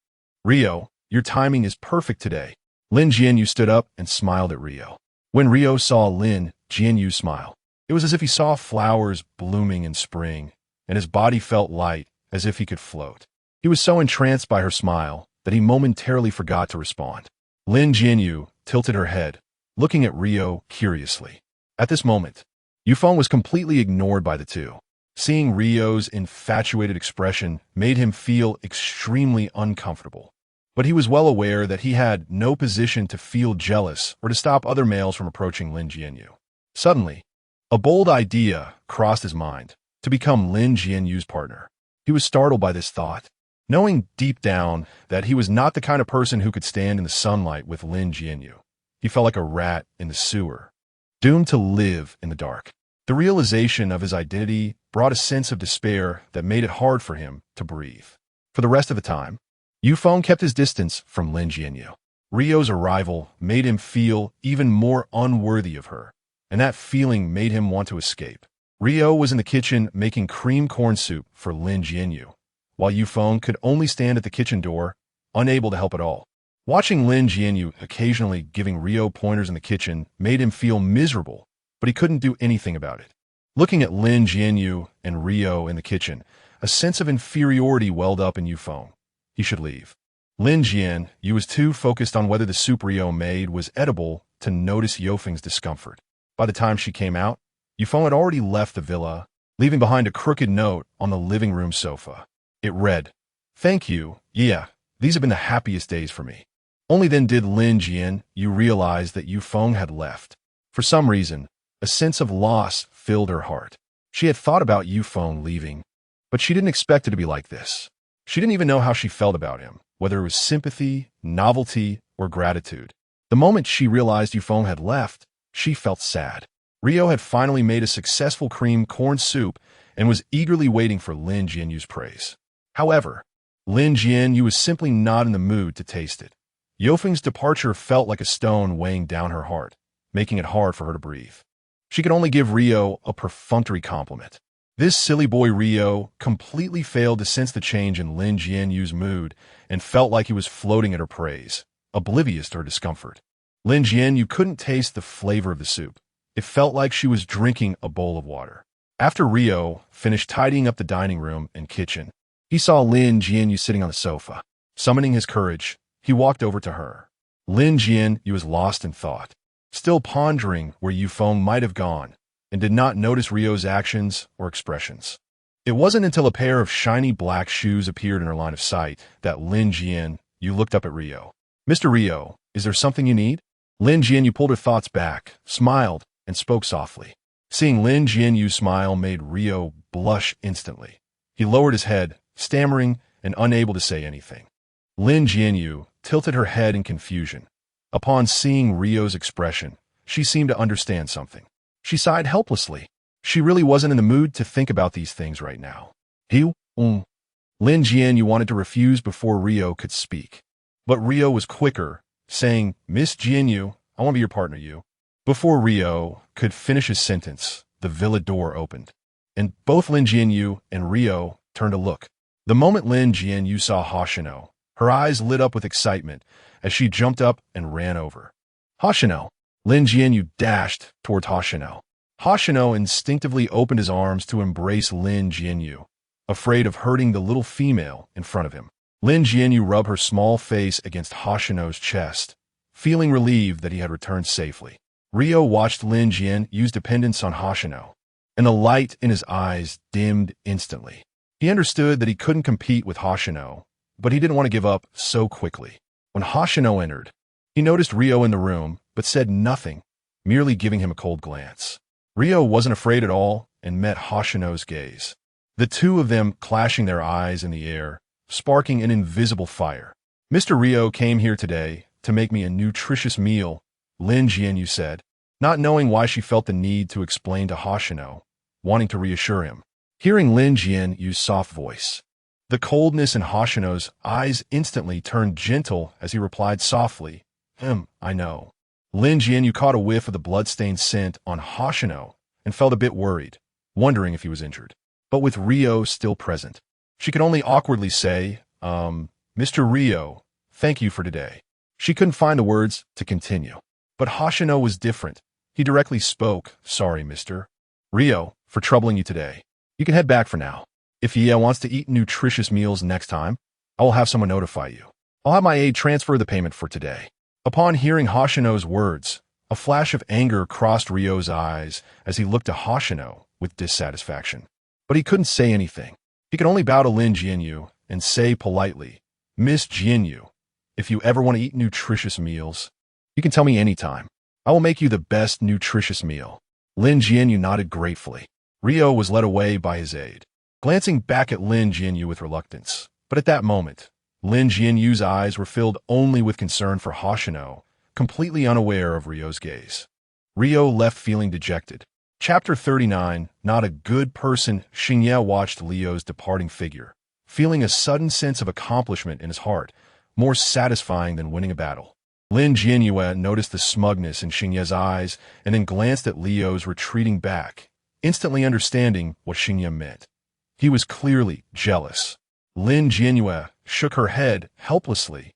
Rio, your timing is perfect today. Lin Jianyue stood up and smiled at Rio. When Rio saw Lin Jianyue smile, it was as if he saw flowers blooming in spring, and his body felt light, as if he could float. He was so entranced by her smile that he momentarily forgot to respond. Lin Jianyue tilted her head, looking at Rio curiously. At this moment, Yufeng was completely ignored by the two. Seeing Rio's infatuated expression made him feel extremely uncomfortable. But he was well aware that he had no position to feel jealous or to stop other males from approaching Lin Jianyue. Suddenly, a bold idea crossed his mind, to become Lin Jianyue's partner. He was startled by this thought, knowing deep down that he was not the kind of person who could stand in the sunlight with Lin Jianyue. He felt like a rat in the sewer, doomed to live in the dark. The realization of his identity brought a sense of despair that made it hard for him to breathe. For the rest of the time, Yufeng kept his distance from Lin Jianyue. Rio's arrival made him feel even more unworthy of her, and that feeling made him want to escape. Rio was in the kitchen making cream corn soup for Lin Jianyue, while Yufeng could only stand at the kitchen door, unable to help at all. Watching Lin Jianyue occasionally giving Rio pointers in the kitchen made him feel miserable, but he couldn't do anything about it. Looking at Lin Jianyue and Rio in the kitchen, a sense of inferiority welled up in Yufeng. He should leave. Lin Jianyue was too focused on whether the soup Rio made was edible to notice Yuefeng's discomfort. By the time she came out, Yufeng had already left the villa, leaving behind a crooked note on the living room sofa. It read, "Thank you, yeah, these have been the happiest days for me." Only then did Lin Jianyue realize that Yufeng had left. For some reason, a sense of loss filled her heart. She had thought about Yufeng leaving, but she didn't expect it to be like this. She didn't even know how she felt about him, whether it was sympathy, novelty, or gratitude. The moment she realized Yufeng had left, she felt sad. Rio had finally made a successful cream corn soup and was eagerly waiting for Lin Jianyue's praise. However, Lin Jianyue was simply not in the mood to taste it. Yuefeng's departure felt like a stone weighing down her heart, making it hard for her to breathe. She could only give Rio a perfunctory compliment. This silly boy Rio completely failed to sense the change in Lin Jianyue's mood and felt like he was floating at her praise, oblivious to her discomfort. Lin Jianyue couldn't taste the flavor of the soup. It felt like she was drinking a bowl of water. After Rio finished tidying up the dining room and kitchen, he saw Lin Jianyue sitting on the sofa. Summoning his courage, he walked over to her. Lin Jianyue was lost in thought, still pondering where Yufeng might have gone, and did not notice Rio's actions or expressions. It wasn't until a pair of shiny black shoes appeared in her line of sight that Lin Jianyue looked up at Rio. "Mr. Rio, is there something you need?" Lin Jianyue pulled her thoughts back, smiled, and spoke softly. Seeing Lin Jianyue's smile made Rio blush instantly. He lowered his head, stammering and unable to say anything. Lin Jianyue tilted her head in confusion. Upon seeing Rio's expression, she seemed to understand something. She sighed helplessly. She really wasn't in the mood to think about these things right now. Lin Jianyue wanted to refuse before Rio could speak. But Rio was quicker, saying, "Miss Jianyue, I want to be your partner, you." Before Rio could finish his sentence, the villa door opened, and both Lin Jianyue and Rio turned to look. The moment Lin Jianyue saw Hoshino, her eyes lit up with excitement as she jumped up and ran over. "Hoshino!" Lin Jianyue dashed towards Hoshino. Hoshino instinctively opened his arms to embrace Lin Jianyue, afraid of hurting the little female in front of him. Lin Jianyue rubbed her small face against Hoshino's chest, feeling relieved that he had returned safely. Rio watched Lin Jianyue's dependence on Hoshino, and the light in his eyes dimmed instantly. He understood that he couldn't compete with Hoshino, but he didn't want to give up so quickly. When Hoshino entered, he noticed Rio in the room, but said nothing, merely giving him a cold glance. Rio wasn't afraid at all and met Hoshino's gaze, the two of them clashing their eyes in the air, sparking an invisible fire. "Mr. Rio came here today to make me a nutritious meal," Lin Jianyue said, not knowing why she felt the need to explain to Hoshino, wanting to reassure him. Hearing Lin Jianyue's soft voice, the coldness in Hoshino's eyes instantly turned gentle as he replied softly, "I know." Lin Jianyue caught a whiff of the blood-stained scent on Hoshino and felt a bit worried, wondering if he was injured. But with Rio still present, she could only awkwardly say, "Mr. Rio, thank you for today." She couldn't find the words to continue. But Hoshino was different. He directly spoke, "Sorry, Mr. Rio, for troubling you today. You can head back for now. If Ye wants to eat nutritious meals next time, I will have someone notify you. I'll have my aide transfer the payment for today." Upon hearing Hoshino's words, a flash of anger crossed Rio's eyes as he looked at Hoshino with dissatisfaction. But he couldn't say anything. He could only bow to Lin Jianyue and say politely, "Miss Jianyue, if you ever want to eat nutritious meals, you can tell me anytime. I will make you the best nutritious meal." Lin Jianyue nodded gratefully. Rio was led away by his aide, glancing back at Lin Jianyue with reluctance. But at that moment, Lin Jianyue's eyes were filled only with concern for Hoshino, completely unaware of Rio's gaze. Rio left feeling dejected. Chapter 39, Not a Good Person. Yueyue watched Leo's departing figure, feeling a sudden sense of accomplishment in his heart, more satisfying than winning a battle. Lin Jianyue noticed the smugness in Yueyue's eyes and then glanced at Leo's retreating back, instantly understanding what Yueyue meant. He was clearly jealous. Lin Jianyue shook her head helplessly,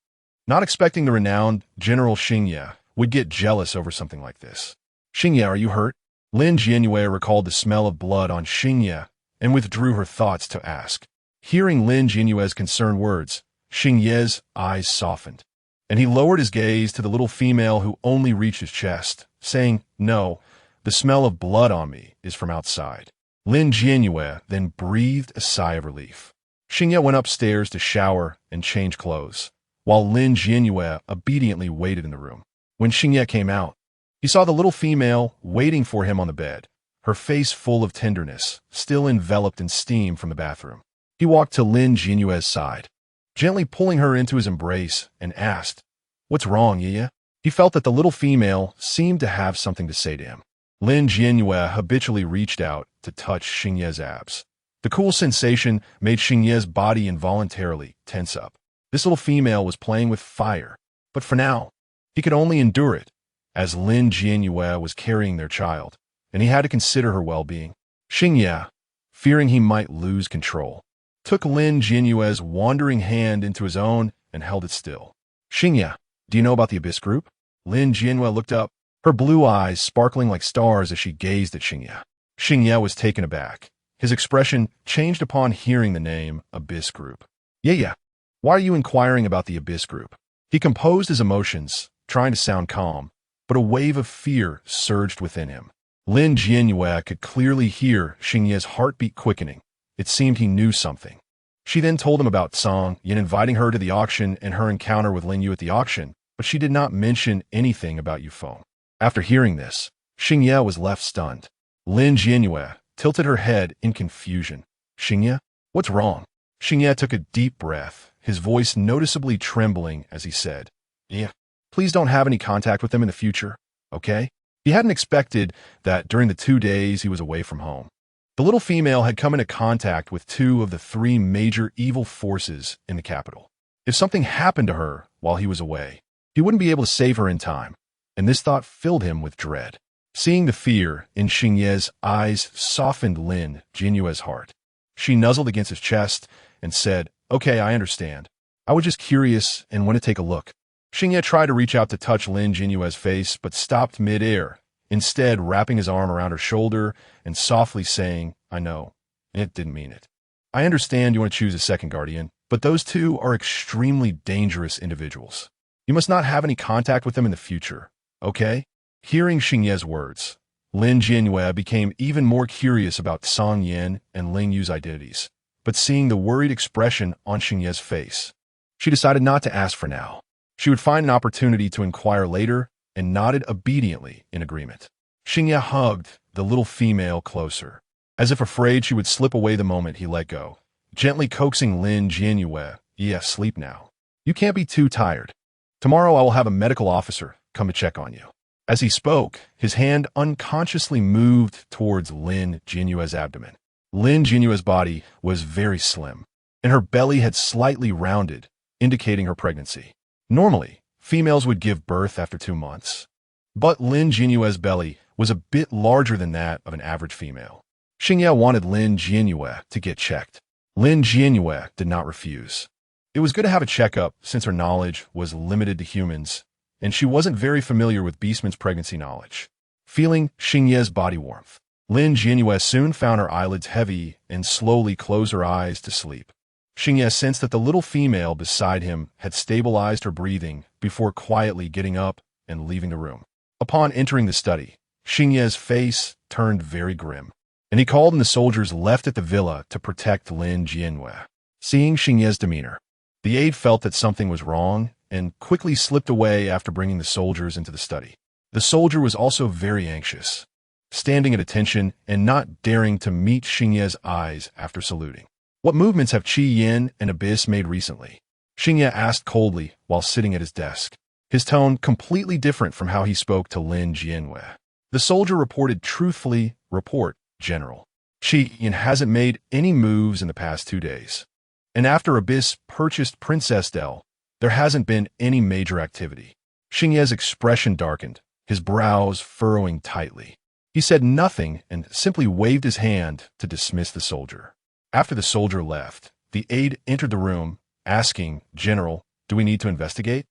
not expecting the renowned General Yueyue would get jealous over something like this. "Yueyue, are you hurt?" Lin Jianyue recalled the smell of blood on Yueyue and withdrew her thoughts to ask. Hearing Lin Jianyue's concerned words, Xingye's eyes softened, and he lowered his gaze to the little female who only reached his chest, saying, "No, the smell of blood on me is from outside." Lin Jianyue then breathed a sigh of relief. Xingye went upstairs to shower and change clothes, while Lin Jianyue obediently waited in the room. When Xingye came out, he saw the little female waiting for him on the bed, her face full of tenderness, still enveloped in steam from the bathroom. He walked to Lin Jianyue's side, gently pulling her into his embrace, and asked, "What's wrong, Yueyue?" He felt that the little female seemed to have something to say to him. Lin Jianyue habitually reached out to touch Xingye's abs. The cool sensation made Xingye's body involuntarily tense up. This little female was playing with fire, but for now, he could only endure it, as Lin Jianyue was carrying their child, and he had to consider her well-being. Xingye, fearing he might lose control, took Lin Jianyue's wandering hand into his own and held it still. "Xingye, do you know about the Abyss Group?" Lin Jianyue looked up, her blue eyes sparkling like stars as she gazed at Xingye. Xingye was taken aback. His expression changed upon hearing the name Abyss Group. "Yeah, why are you inquiring about the Abyss Group?" He composed his emotions, trying to sound calm, but a wave of fear surged within him. Lin Jianyue could clearly hear Xingye's heartbeat quickening. It seemed he knew something. She then told him about Song Yin inviting her to the auction and her encounter with Lin Yu at the auction, but she did not mention anything about Yufeng. After hearing this, Xingye was left stunned. Lin Jianyue tilted her head in confusion. "Xingye, what's wrong?" Xingye took a deep breath, his voice noticeably trembling as he said, "Yeah, please don't have any contact with them in the future, okay?" He hadn't expected that during the 2 days he was away from home. The little female had come into contact with 2 of the 3 major evil forces in the capital. If something happened to her while he was away, he wouldn't be able to save her in time, and this thought filled him with dread. Seeing the fear in Xingye's eyes softened Lin Jianyue's heart. She nuzzled against his chest and said, "Okay, I understand. I was just curious and want to take a look." Xingye tried to reach out to touch Lin Jianyue's face, but stopped mid-air, instead wrapping his arm around her shoulder and softly saying, "I know, and it didn't mean it. I understand you want to choose a second guardian, but those 2 are extremely dangerous individuals. You must not have any contact with them in the future, okay?" Hearing Xingye's words, Lin Jianyue became even more curious about Song Yin and Ling Yu's identities, but seeing the worried expression on Xingye's face, she decided not to ask for now. She would find an opportunity to inquire later and nodded obediently in agreement. Xingye hugged the little female closer, as if afraid she would slip away the moment he let go, gently coaxing Lin Jianyue, "Yeah, sleep now. You can't be too tired. Tomorrow I will have a medical officer come to check on you." As he spoke, his hand unconsciously moved towards Lin Jianyue's abdomen. Lin Jianyue's body was very slim, and her belly had slightly rounded, indicating her pregnancy. Normally, females would give birth after 2 months, but Lin Jianyue's belly was a bit larger than that of an average female. Xingye wanted Lin Jianyue to get checked. Lin Jianyue did not refuse. It was good to have a checkup since her knowledge was limited to humans, and she wasn't very familiar with beastman's pregnancy knowledge. Feeling Xingye's body warmth, Lin Jianyue soon found her eyelids heavy and slowly closed her eyes to sleep. Xingye sensed that the little female beside him had stabilized her breathing before quietly getting up and leaving the room. Upon entering the study, Xingye's face turned very grim, and he called in the soldiers left at the villa to protect Lin Jianyue. Seeing Xingye's demeanor, the aide felt that something was wrong and quickly slipped away after bringing the soldiers into the study. The soldier was also very anxious, standing at attention and not daring to meet Xingye's eyes after saluting. "What movements have Qi Yin and Abyss made recently?" Xingye asked coldly while sitting at his desk, his tone completely different from how he spoke to Lin Jianyue. The soldier reported truthfully, "Report, General. Qi Yin hasn't made any moves in the past 2 days. And after Abyss purchased Princess Del, there hasn't been any major activity." Xingye's expression darkened, his brows furrowing tightly. He said nothing and simply waved his hand to dismiss the soldier. After the soldier left, the aide entered the room, asking, "General, do we need to investigate?"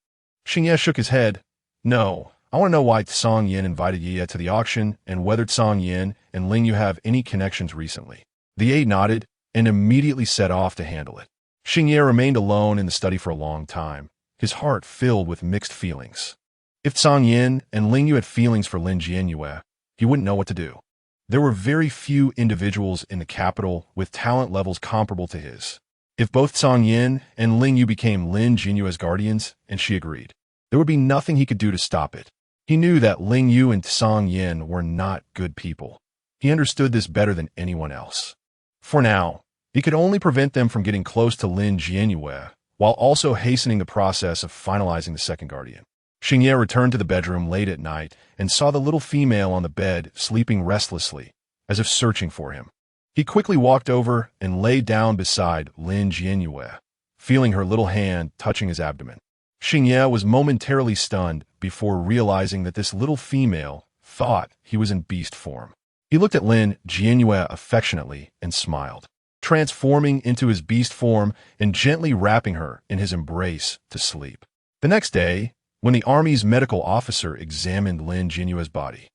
Xingye shook his head. "No, I want to know why Song Yin invited Yueyue to the auction and whether Song Yin and Ling Yu have any connections recently." The aide nodded and immediately set off to handle it. Xingye remained alone in the study for a long time, his heart filled with mixed feelings. If Zhang Yin and Ling Yu had feelings for Lin Jianyue, he wouldn't know what to do. There were very few individuals in the capital with talent levels comparable to his. If both Zhang Yin and Ling Yu became Lin Jianyue's guardians, and she agreed, there would be nothing he could do to stop it. He knew that Ling Yu and Zhang Yin were not good people. He understood this better than anyone else. For now, he could only prevent them from getting close to Lin Jianyue, while also hastening the process of finalizing the second guardian. Xingye returned to the bedroom late at night and saw the little female on the bed sleeping restlessly, as if searching for him. He quickly walked over and lay down beside Lin Jianyue, feeling her little hand touching his abdomen. Xingye was momentarily stunned before realizing that this little female thought he was in beast form. He looked at Lin Jianyue affectionately and smiled, transforming into his beast form and gently wrapping her in his embrace to sleep. The next day, when the army's medical officer examined Lin Jianyue's body,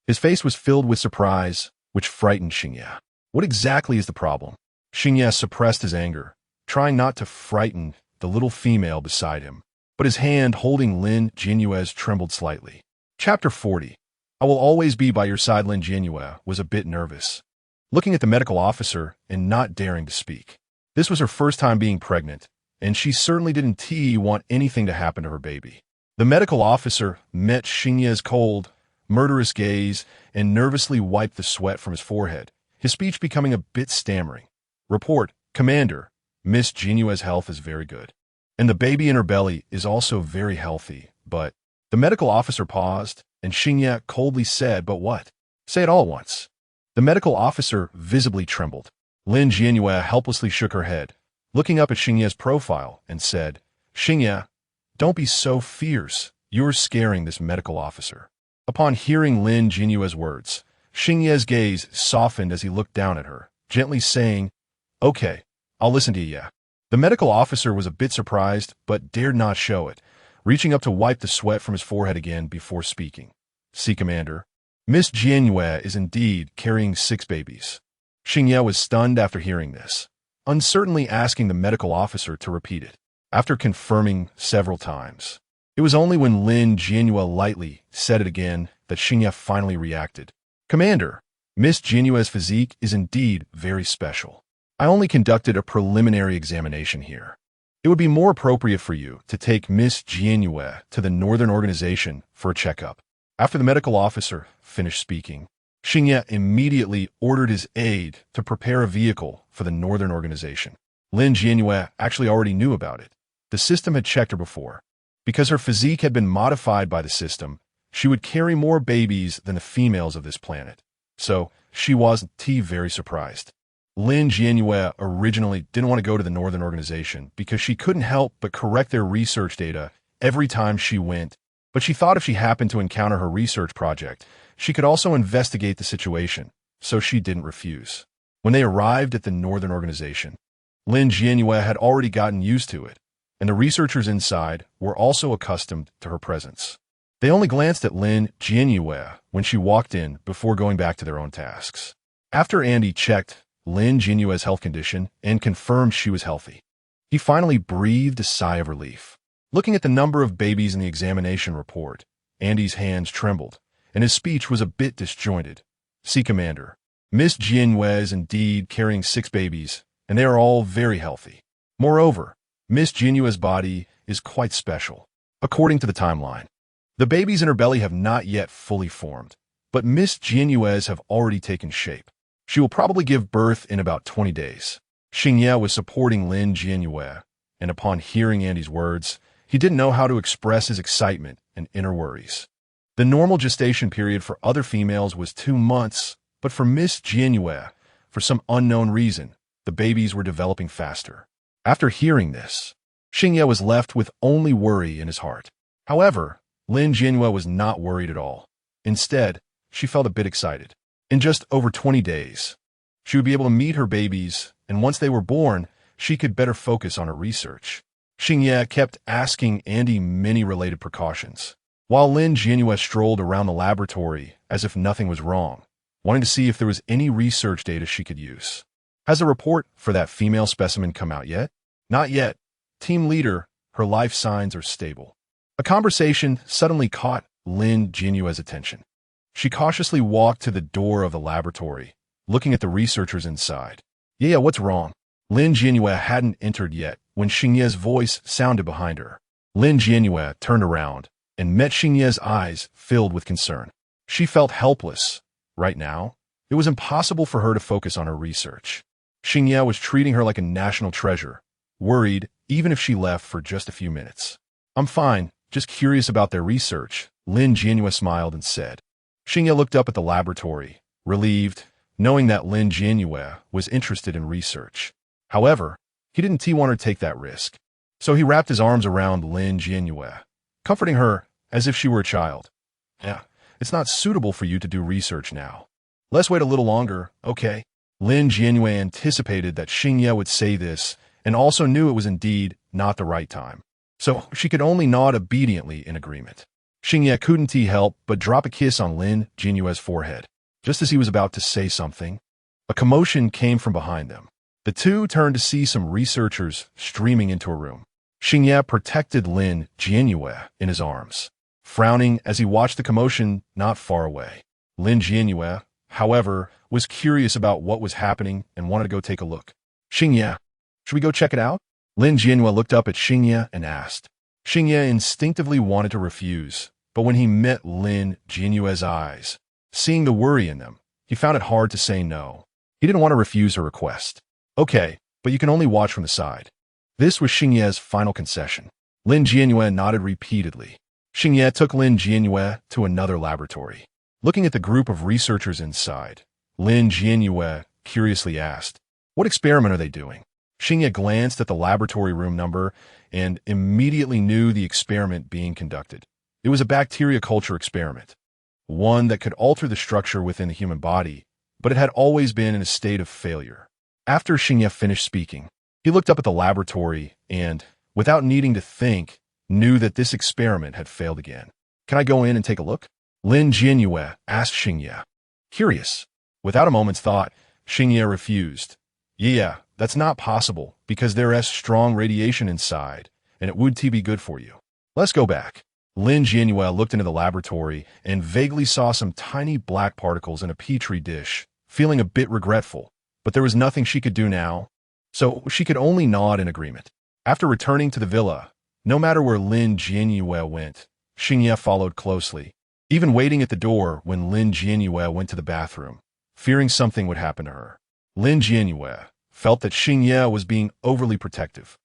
his face was filled with surprise, which frightened Xingye. What exactly is the problem? Xingye suppressed his anger, trying not to frighten the little female beside him, but his hand holding Lin Jianyue's trembled slightly. Chapter 40. I will always be by your side. Lin Jianyue was a bit nervous, looking at the medical officer and not daring to speak. This was her first time being pregnant, and she certainly didn't want anything to happen to her baby. The medical officer met Xingye's cold, murderous gaze and nervously wiped the sweat from his forehead, his speech becoming a bit stammering. Report, Commander, Miss Jianyue's health is very good, and the baby in her belly is also very healthy, but... The medical officer paused, and Xingye coldly said, but what? Say it all at once. The medical officer visibly trembled. Lin Jianyue helplessly shook her head, looking up at Xingye's profile, and said, Xingye, don't be so fierce. You're scaring this medical officer. Upon hearing Lin Jianyue's words, Xingye's gaze softened as he looked down at her, gently saying, Okay, I'll listen to you. The medical officer was a bit surprised, but dared not show it, reaching up to wipe the sweat from his forehead again before speaking. See, Commander, Miss Jianyue is indeed carrying 6 babies. Xingye was stunned after hearing this, uncertainly asking the medical officer to repeat it. After confirming several times, it was only when Lin Jianyue lightly said it again that Xingye finally reacted. Commander, Miss Jianyue's physique is indeed very special. I only conducted a preliminary examination here. It would be more appropriate for you to take Miss Jianyue to the Northern Organization for a checkup. After the medical officer finished speaking, Xingye immediately ordered his aide to prepare a vehicle for the Northern Organization. Lin Jianyue actually already knew about it. The system had checked her before. Because her physique had been modified by the system, she would carry more babies than the females of this planet. So, she wasn't very surprised. Lin Jianyue originally didn't want to go to the Northern Organization because she couldn't help but correct their research data every time she went, but she thought if she happened to encounter her research project, she could also investigate the situation, so she didn't refuse. When they arrived at the Northern Organization, Lin Jianyue had already gotten used to it, and the researchers inside were also accustomed to her presence. They only glanced at Lin Jianyue when she walked in before going back to their own tasks. After Andy checked Lin Jianyue's health condition and confirmed she was healthy, he finally breathed a sigh of relief. Looking at the number of babies in the examination report, Andy's hands trembled, and his speech was a bit disjointed. See, Commander, Miss Jianyue is indeed carrying 6 babies, and they are all very healthy. Moreover, Miss Jianyue's body is quite special. According to the timeline, the babies in her belly have not yet fully formed, but Miss Jianyue's have already taken shape. She will probably give birth in about 20 days. Xingye was supporting Lin Jianyue, and upon hearing Andy's words, he didn't know how to express his excitement and inner worries. The normal gestation period for other females was 2 months, but for Miss Jianyue, for some unknown reason, the babies were developing faster. After hearing this, Xingye was left with only worry in his heart. However, Lin Jianyue was not worried at all. Instead, she felt a bit excited. In just over 20 days, she would be able to meet her babies, and once they were born, she could better focus on her research. Xingye kept asking Andy many related precautions, while Lin Jianyue strolled around the laboratory as if nothing was wrong, wanting to see if there was any research data she could use. Has a report for that female specimen come out yet? Not yet. Team leader, her life signs are stable. A conversation suddenly caught Lin Jianyue's attention. She cautiously walked to the door of the laboratory, looking at the researchers inside. Yeah, what's wrong? Lin Jianyue hadn't entered yet when Xingye's voice sounded behind her. Lin Jianyue turned around and met Xingye's eyes filled with concern. She felt helpless. Right now, it was impossible for her to focus on her research. Xingye was treating her like a national treasure, worried even if she left for just a few minutes. I'm fine, just curious about their research, Lin Jianyue smiled and said. Xingye looked up at the laboratory, relieved, knowing that Lin Jianyue was interested in research. However, he didn't want her to take that risk. So he wrapped his arms around Lin Jianyue, comforting her as if she were a child. Yeah, it's not suitable for you to do research now. Let's wait a little longer, okay? Lin Jianyue anticipated that Xingye would say this and also knew it was indeed not the right time. So she could only nod obediently in agreement. Xingye couldn't help but drop a kiss on Lin Jianyue's forehead. Just as he was about to say something, a commotion came from behind them. The two turned to see some researchers streaming into a room. Xingye protected Lin Jianyue in his arms, frowning as he watched the commotion not far away. Lin Jianyue, however, was curious about what was happening and wanted to go take a look. Xingye, should we go check it out? Lin Jianyue looked up at Xingye and asked. Xingye instinctively wanted to refuse, but when he met Lin Jianyue's eyes, seeing the worry in them, he found it hard to say no. He didn't want to refuse her request. Okay, but you can only watch from the side. This was Xingye's final concession. Lin Jianyue nodded repeatedly. Xingye took Lin Jianyue to another laboratory. Looking at the group of researchers inside, Lin Jianyue curiously asked, "What experiment are they doing?" Xingye glanced at the laboratory room number and immediately knew the experiment being conducted. It was a bacteria culture experiment, one that could alter the structure within the human body, but it had always been in a state of failure. After Xingye finished speaking, he looked up at the laboratory and, without needing to think, knew that this experiment had failed again. Can I go in and take a look? Lin Jianyue asked Xingye. Curious. Without a moment's thought, Xingye refused. Yeah, that's not possible because there is strong radiation inside, and it would be good for you. Let's go back. Lin Jianyue looked into the laboratory and vaguely saw some tiny black particles in a petri dish, feeling a bit regretful. But there was nothing she could do now, so she could only nod in agreement. After returning to the villa, no matter where Lin Jianyue went, Xingye followed closely, even waiting at the door when Lin Jianyue went to the bathroom, fearing something would happen to her. Lin Jianyue felt that Xingye was being overly protective.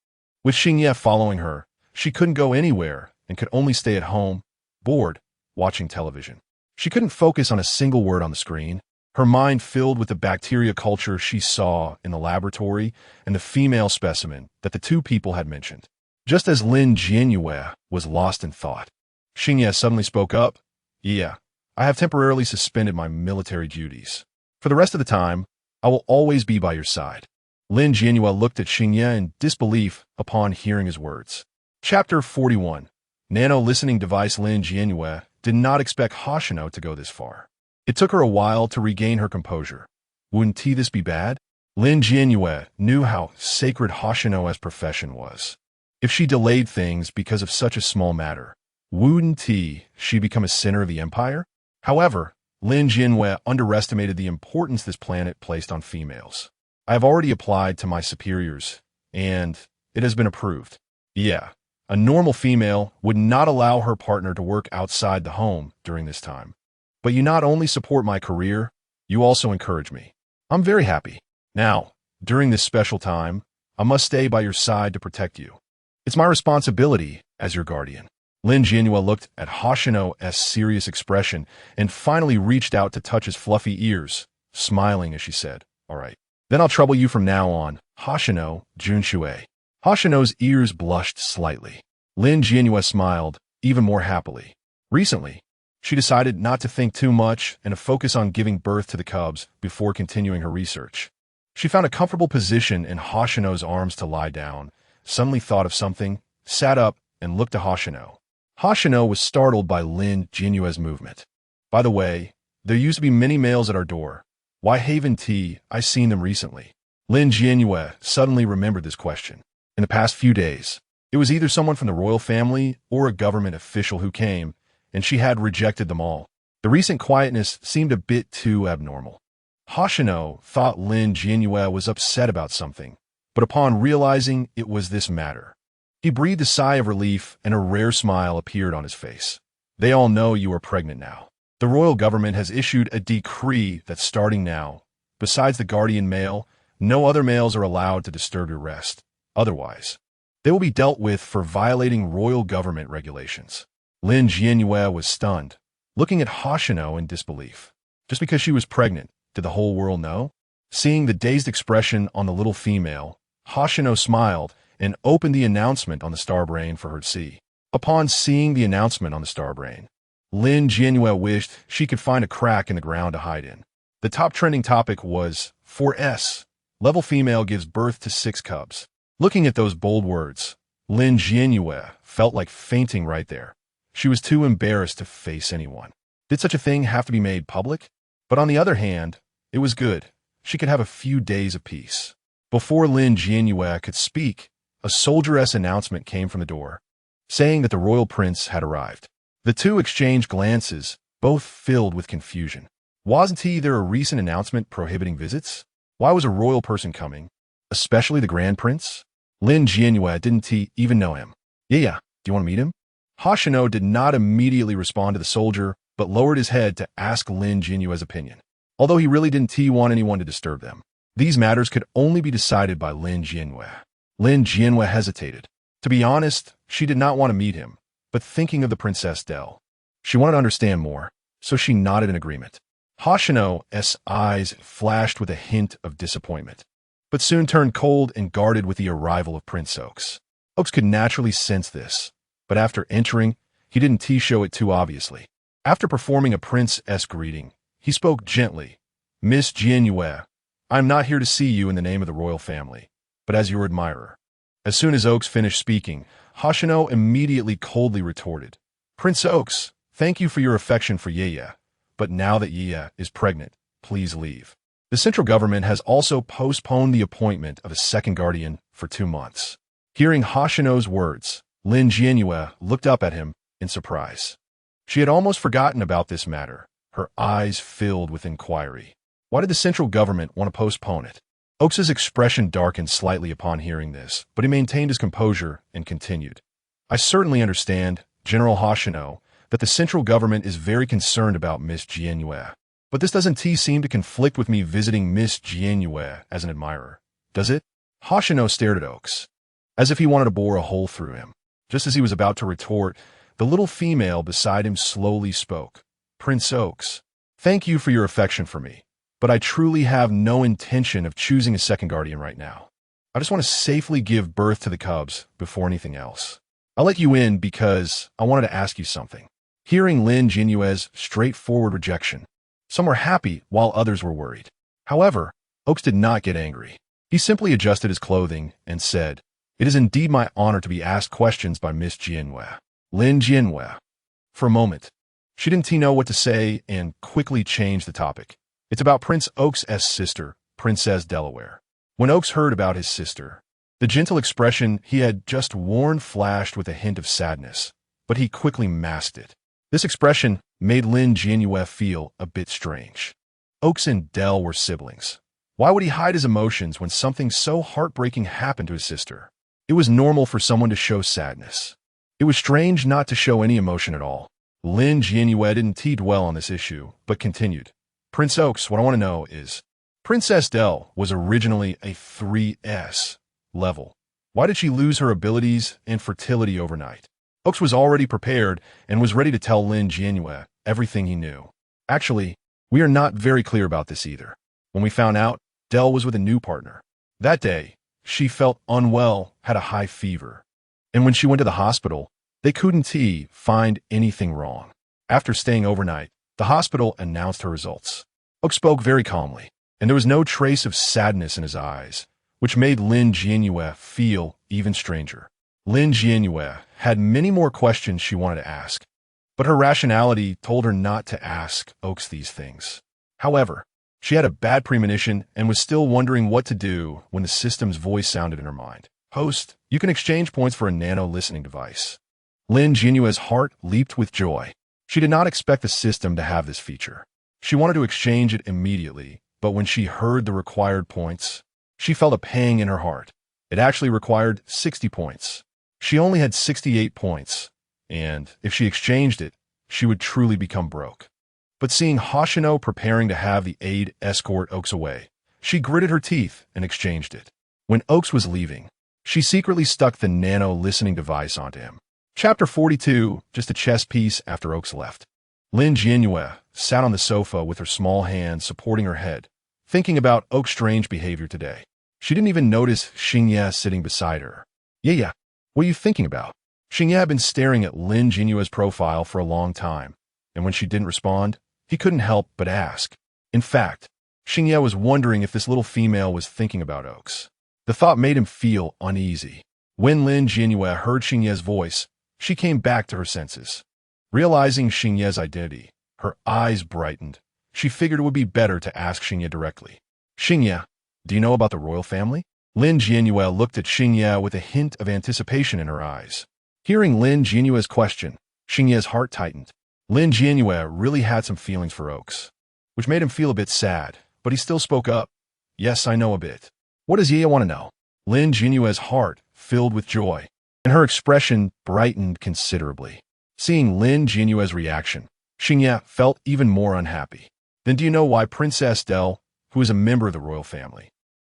With Xingye following her, she couldn't go anywhere and could only stay at home, bored, watching television. She couldn't focus on a single word on the screen, her mind filled with the bacteria culture she saw in the laboratory and the female specimen that the two people had mentioned. Just as Lin Jianyue was lost in thought, Xingye suddenly spoke up. Yeah, I have temporarily suspended my military duties. For the rest of the time, I will always be by your side. Lin Jianyue looked at Xingye in disbelief upon hearing his words. Chapter 41. Nano Listening Device. Lin Jianyue did not expect Hoshino to go this far. It took her a while to regain her composure. Wouldn't this be bad? Lin Jianyue knew how sacred Hoshino's profession was. If she delayed things because of such a small matter, wouldn't she become a sinner of the empire? However, Lin Jianyue underestimated the importance this planet placed on females. I have already applied to my superiors, and it has been approved. Yeah, a normal female would not allow her partner to work outside the home during this time. But you not only support my career, you also encourage me. I'm very happy. Now, during this special time, I must stay by your side to protect you. It's my responsibility as your guardian. Lin Jianyue looked at Hoshino's serious expression and finally reached out to touch his fluffy ears, smiling as she said, "All right. Then I'll trouble you from now on, Hoshino Junshui." Hoshino's ears blushed slightly. Lin Jianyue smiled, even more happily. Recently, she decided not to think too much and to focus on giving birth to the cubs before continuing her research. She found a comfortable position in Hoshino's arms to lie down, suddenly thought of something, sat up, and looked to Hoshino. Hoshino was startled by Lin Jianyue's movement. By the way, there used to be many males at our door. Why haven't I seen them recently? Lin Jianyue suddenly remembered this question. In the past few days, it was either someone from the royal family or a government official who came, and she had rejected them all. The recent quietness seemed a bit too abnormal. Hoshino thought Lin Jianyue was upset about something, but upon realizing it was this matter, he breathed a sigh of relief and a rare smile appeared on his face. They all know you are pregnant now. The royal government has issued a decree that starting now, besides the guardian male, no other males are allowed to disturb your rest. Otherwise, they will be dealt with for violating royal government regulations. Lin Jianyue was stunned, looking at Hoshino in disbelief. Just because she was pregnant, did the whole world know? Seeing the dazed expression on the little female, Hoshino smiled and opened the announcement on the Starbrain for her to see. Upon seeing the announcement on the Starbrain, Lin Jianyue wished she could find a crack in the ground to hide in. The top trending topic was 4S. Level female gives birth to 6 cubs. Looking at those bold words, Lin Jianyue felt like fainting right there. She was too embarrassed to face anyone. Did such a thing have to be made public? But on the other hand, it was good. She could have a few days of peace. Before Lin Jianyue could speak, a soldieress announcement came from the door, saying that the royal prince had arrived. The two exchanged glances, both filled with confusion. Wasn't there a recent announcement prohibiting visits? Why was a royal person coming? Especially the grand prince? Lin Jianyue didn't even know him. Yeah, do you want to meet him? Hoshino did not immediately respond to the soldier, but lowered his head to ask Lin Jianyue's opinion. Although he really didn't want anyone to disturb them. These matters could only be decided by Lin Jianyue. Lin Jianyue hesitated. To be honest, she did not want to meet him, but thinking of the Princess.The, she wanted to understand more, so she nodded in agreement. Hoshino's eyes flashed with a hint of disappointment, but soon turned cold and guarded with the arrival of Prince Oaks. Oaks could naturally sense this, but after entering, he didn't show it too obviously. After performing a prince-esque greeting, he spoke gently. Miss Jianyue, I'm not here to see you in the name of the royal family, but as your admirer. As soon as Oaks finished speaking, Hoshino immediately coldly retorted, Prince Oaks, thank you for your affection for Yueyue, but now that Yueyue is pregnant, please leave. The central government has also postponed the appointment of a second guardian for 2 months. Hearing Hoshino's words, Lin Jianyue looked up at him in surprise. She had almost forgotten about this matter, her eyes filled with inquiry. Why did the central government want to postpone it? Oaks's expression darkened slightly upon hearing this, but he maintained his composure and continued. I certainly understand, General Hoshino, that the central government is very concerned about Miss Jianyue. But this doesn't seem to conflict with me visiting Miss Jianyue as an admirer, does it? Hoshino stared at Oaks, as if he wanted to bore a hole through him. Just as he was about to retort, the little female beside him slowly spoke. Prince Oaks, thank you for your affection for me, but I truly have no intention of choosing a second guardian right now. I just want to safely give birth to the cubs before anything else. I'll let you in because I wanted to ask you something. Hearing Lin Jianyue's straightforward rejection, some were happy while others were worried. However, Oaks did not get angry. He simply adjusted his clothing and said, It is indeed my honor to be asked questions by Miss Jianyue. Lin Jianyue. For a moment, she didn't know what to say and quickly changed the topic. It's about Prince Oaks' sister, Princess Delaware. When Oaks heard about his sister, the gentle expression he had just worn flashed with a hint of sadness, but he quickly masked it. This expression made Lin Jianyue feel a bit strange. Oaks and Del were siblings. Why would he hide his emotions when something so heartbreaking happened to his sister? It was normal for someone to show sadness. It was strange not to show any emotion at all. Lin Jianyue didn't dwell on this issue, but continued. Prince Oaks, what I want to know is, Princess Del was originally a 3S level. Why did she lose her abilities and fertility overnight? Oaks was already prepared and was ready to tell Lin Jianyue everything he knew. Actually, we are not very clear about this either. When we found out, Del was with a new partner. That day, she felt unwell, had a high fever. And when she went to the hospital, they couldn't find anything wrong. After staying overnight, the hospital announced her results. Oaks spoke very calmly, and there was no trace of sadness in his eyes, which made Lin Jianyue feel even stranger. Lin Jianyue had many more questions she wanted to ask, but her rationality told her not to ask Oaks these things. However, she had a bad premonition and was still wondering what to do when the system's voice sounded in her mind. Host, you can exchange points for a nano listening device. Lin Jianyue's heart leaped with joy. She did not expect the system to have this feature. She wanted to exchange it immediately, but when she heard the required points, she felt a pang in her heart. It actually required 60 points. She only had 68 points, and if she exchanged it, she would truly become broke. But seeing Hoshino preparing to have the aide escort Oaks away, she gritted her teeth and exchanged it. When Oaks was leaving, she secretly stuck the nano listening device onto him. Chapter 42, just a chess piece after Oaks left. Lin Jianyue sat on the sofa with her small hand supporting her head, thinking about Oak's strange behavior today. She didn't even notice Xingye sitting beside her. Yeah, what are you thinking about? Xingye had been staring at Lin Jianyue's profile for a long time, and when she didn't respond, he couldn't help but ask. In fact, Xingye was wondering if this little female was thinking about Oaks. The thought made him feel uneasy. When Lin Jianyue heard Xingye's voice, she came back to her senses. Realizing Xingye's identity, her eyes brightened. She figured it would be better to ask Xingye directly. Xingye, do you know about the royal family? Lin Jianyue looked at Xingye with a hint of anticipation in her eyes. Hearing Lin Jianyue's question, Xingye's heart tightened. Lin Jianyue really had some feelings for Oaks, which made him feel a bit sad, but he still spoke up. Yes, I know a bit. What does Yueyue want to know? Lin Jianyue's heart filled with joy, and her expression brightened considerably. Seeing Lin Jianyue's reaction, Xingye felt even more unhappy. Then do you know why Princess Del, who is a member of the royal family,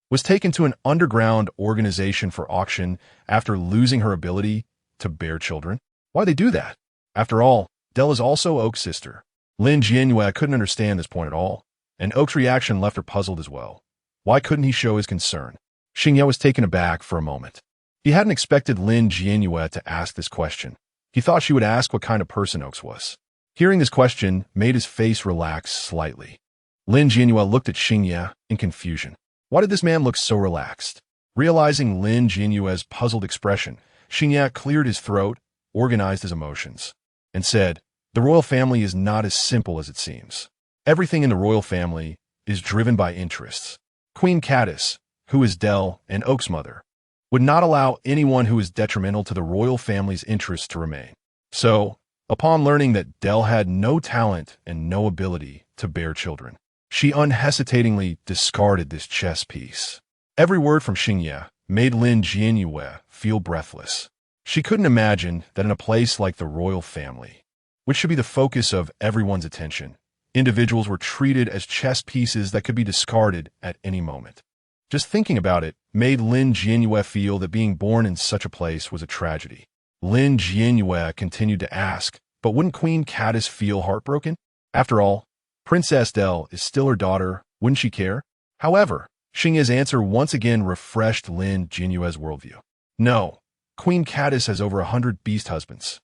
was taken to an underground organization for auction after losing her ability to bear children? Why they do that? After all, Del is also Oak's sister. Lin Jianyue couldn't understand this point at all, and Oak's reaction left her puzzled as well. Why couldn't he show his concern? Xingye was taken aback for a moment. He hadn't expected Lin Jianyue to ask this question. He thought she would ask what kind of person Oaks was. Hearing this question made his face relax slightly. Lin Jianyue looked at Xingye in confusion. Why did this man look so relaxed? Realizing Lin Jianyue's puzzled expression, Xingye cleared his throat, organized his emotions, and said, the royal family is not as simple as it seems. Everything in the royal family is driven by interests. Queen Caddis, who is Del and Oak's mother, would not allow anyone who is detrimental to the royal family's interests to remain. So, upon learning that Del had no talent and no ability to bear children, she unhesitatingly discarded this chess piece. Every word from Xingye made Lin Jianyue feel breathless. She couldn't imagine that in a place like the royal family, which should be the focus of everyone's attention, individuals were treated as chess pieces that could be discarded at any moment. Just thinking about it made Lin Jianyue feel that being born in such a place was a tragedy. Lin Jianyue continued to ask, but wouldn't Queen Caddis feel heartbroken? After all, Princess Del is still her daughter, wouldn't she care? However, Xingye's answer once again refreshed Lin Jianyue's worldview. No, Queen Caddis has over 100 beast husbands.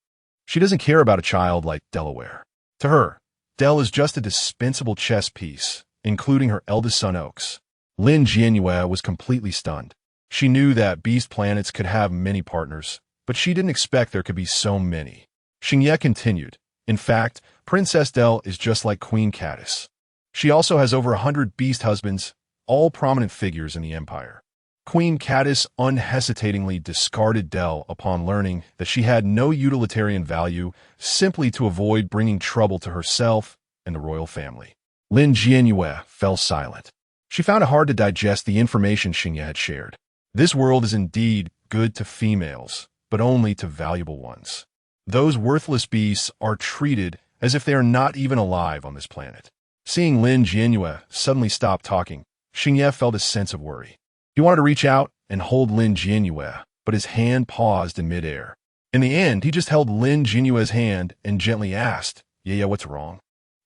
She doesn't care about a child like Delaware. To her, Del is just a dispensable chess piece, including her eldest son Oaks. Lin Jianyue was completely stunned. She knew that beast planets could have many partners, but she didn't expect there could be so many. Xingye continued, in fact, Princess Del is just like Queen Caddis. She also has over 100 beast husbands, all prominent figures in the empire. Queen Caddis unhesitatingly discarded Del upon learning that she had no utilitarian value simply to avoid bringing trouble to herself and the royal family. Lin Jianyue fell silent. She found it hard to digest the information Xingye had shared. This world is indeed good to females, but only to valuable ones. Those worthless beasts are treated as if they are not even alive on this planet. Seeing Lin Jianyue suddenly stop talking, Xingye felt a sense of worry. He wanted to reach out and hold Lin Jianyue, but his hand paused in midair. In the end, he just held Lin Jianyue's hand and gently asked, Yueyue, what's wrong?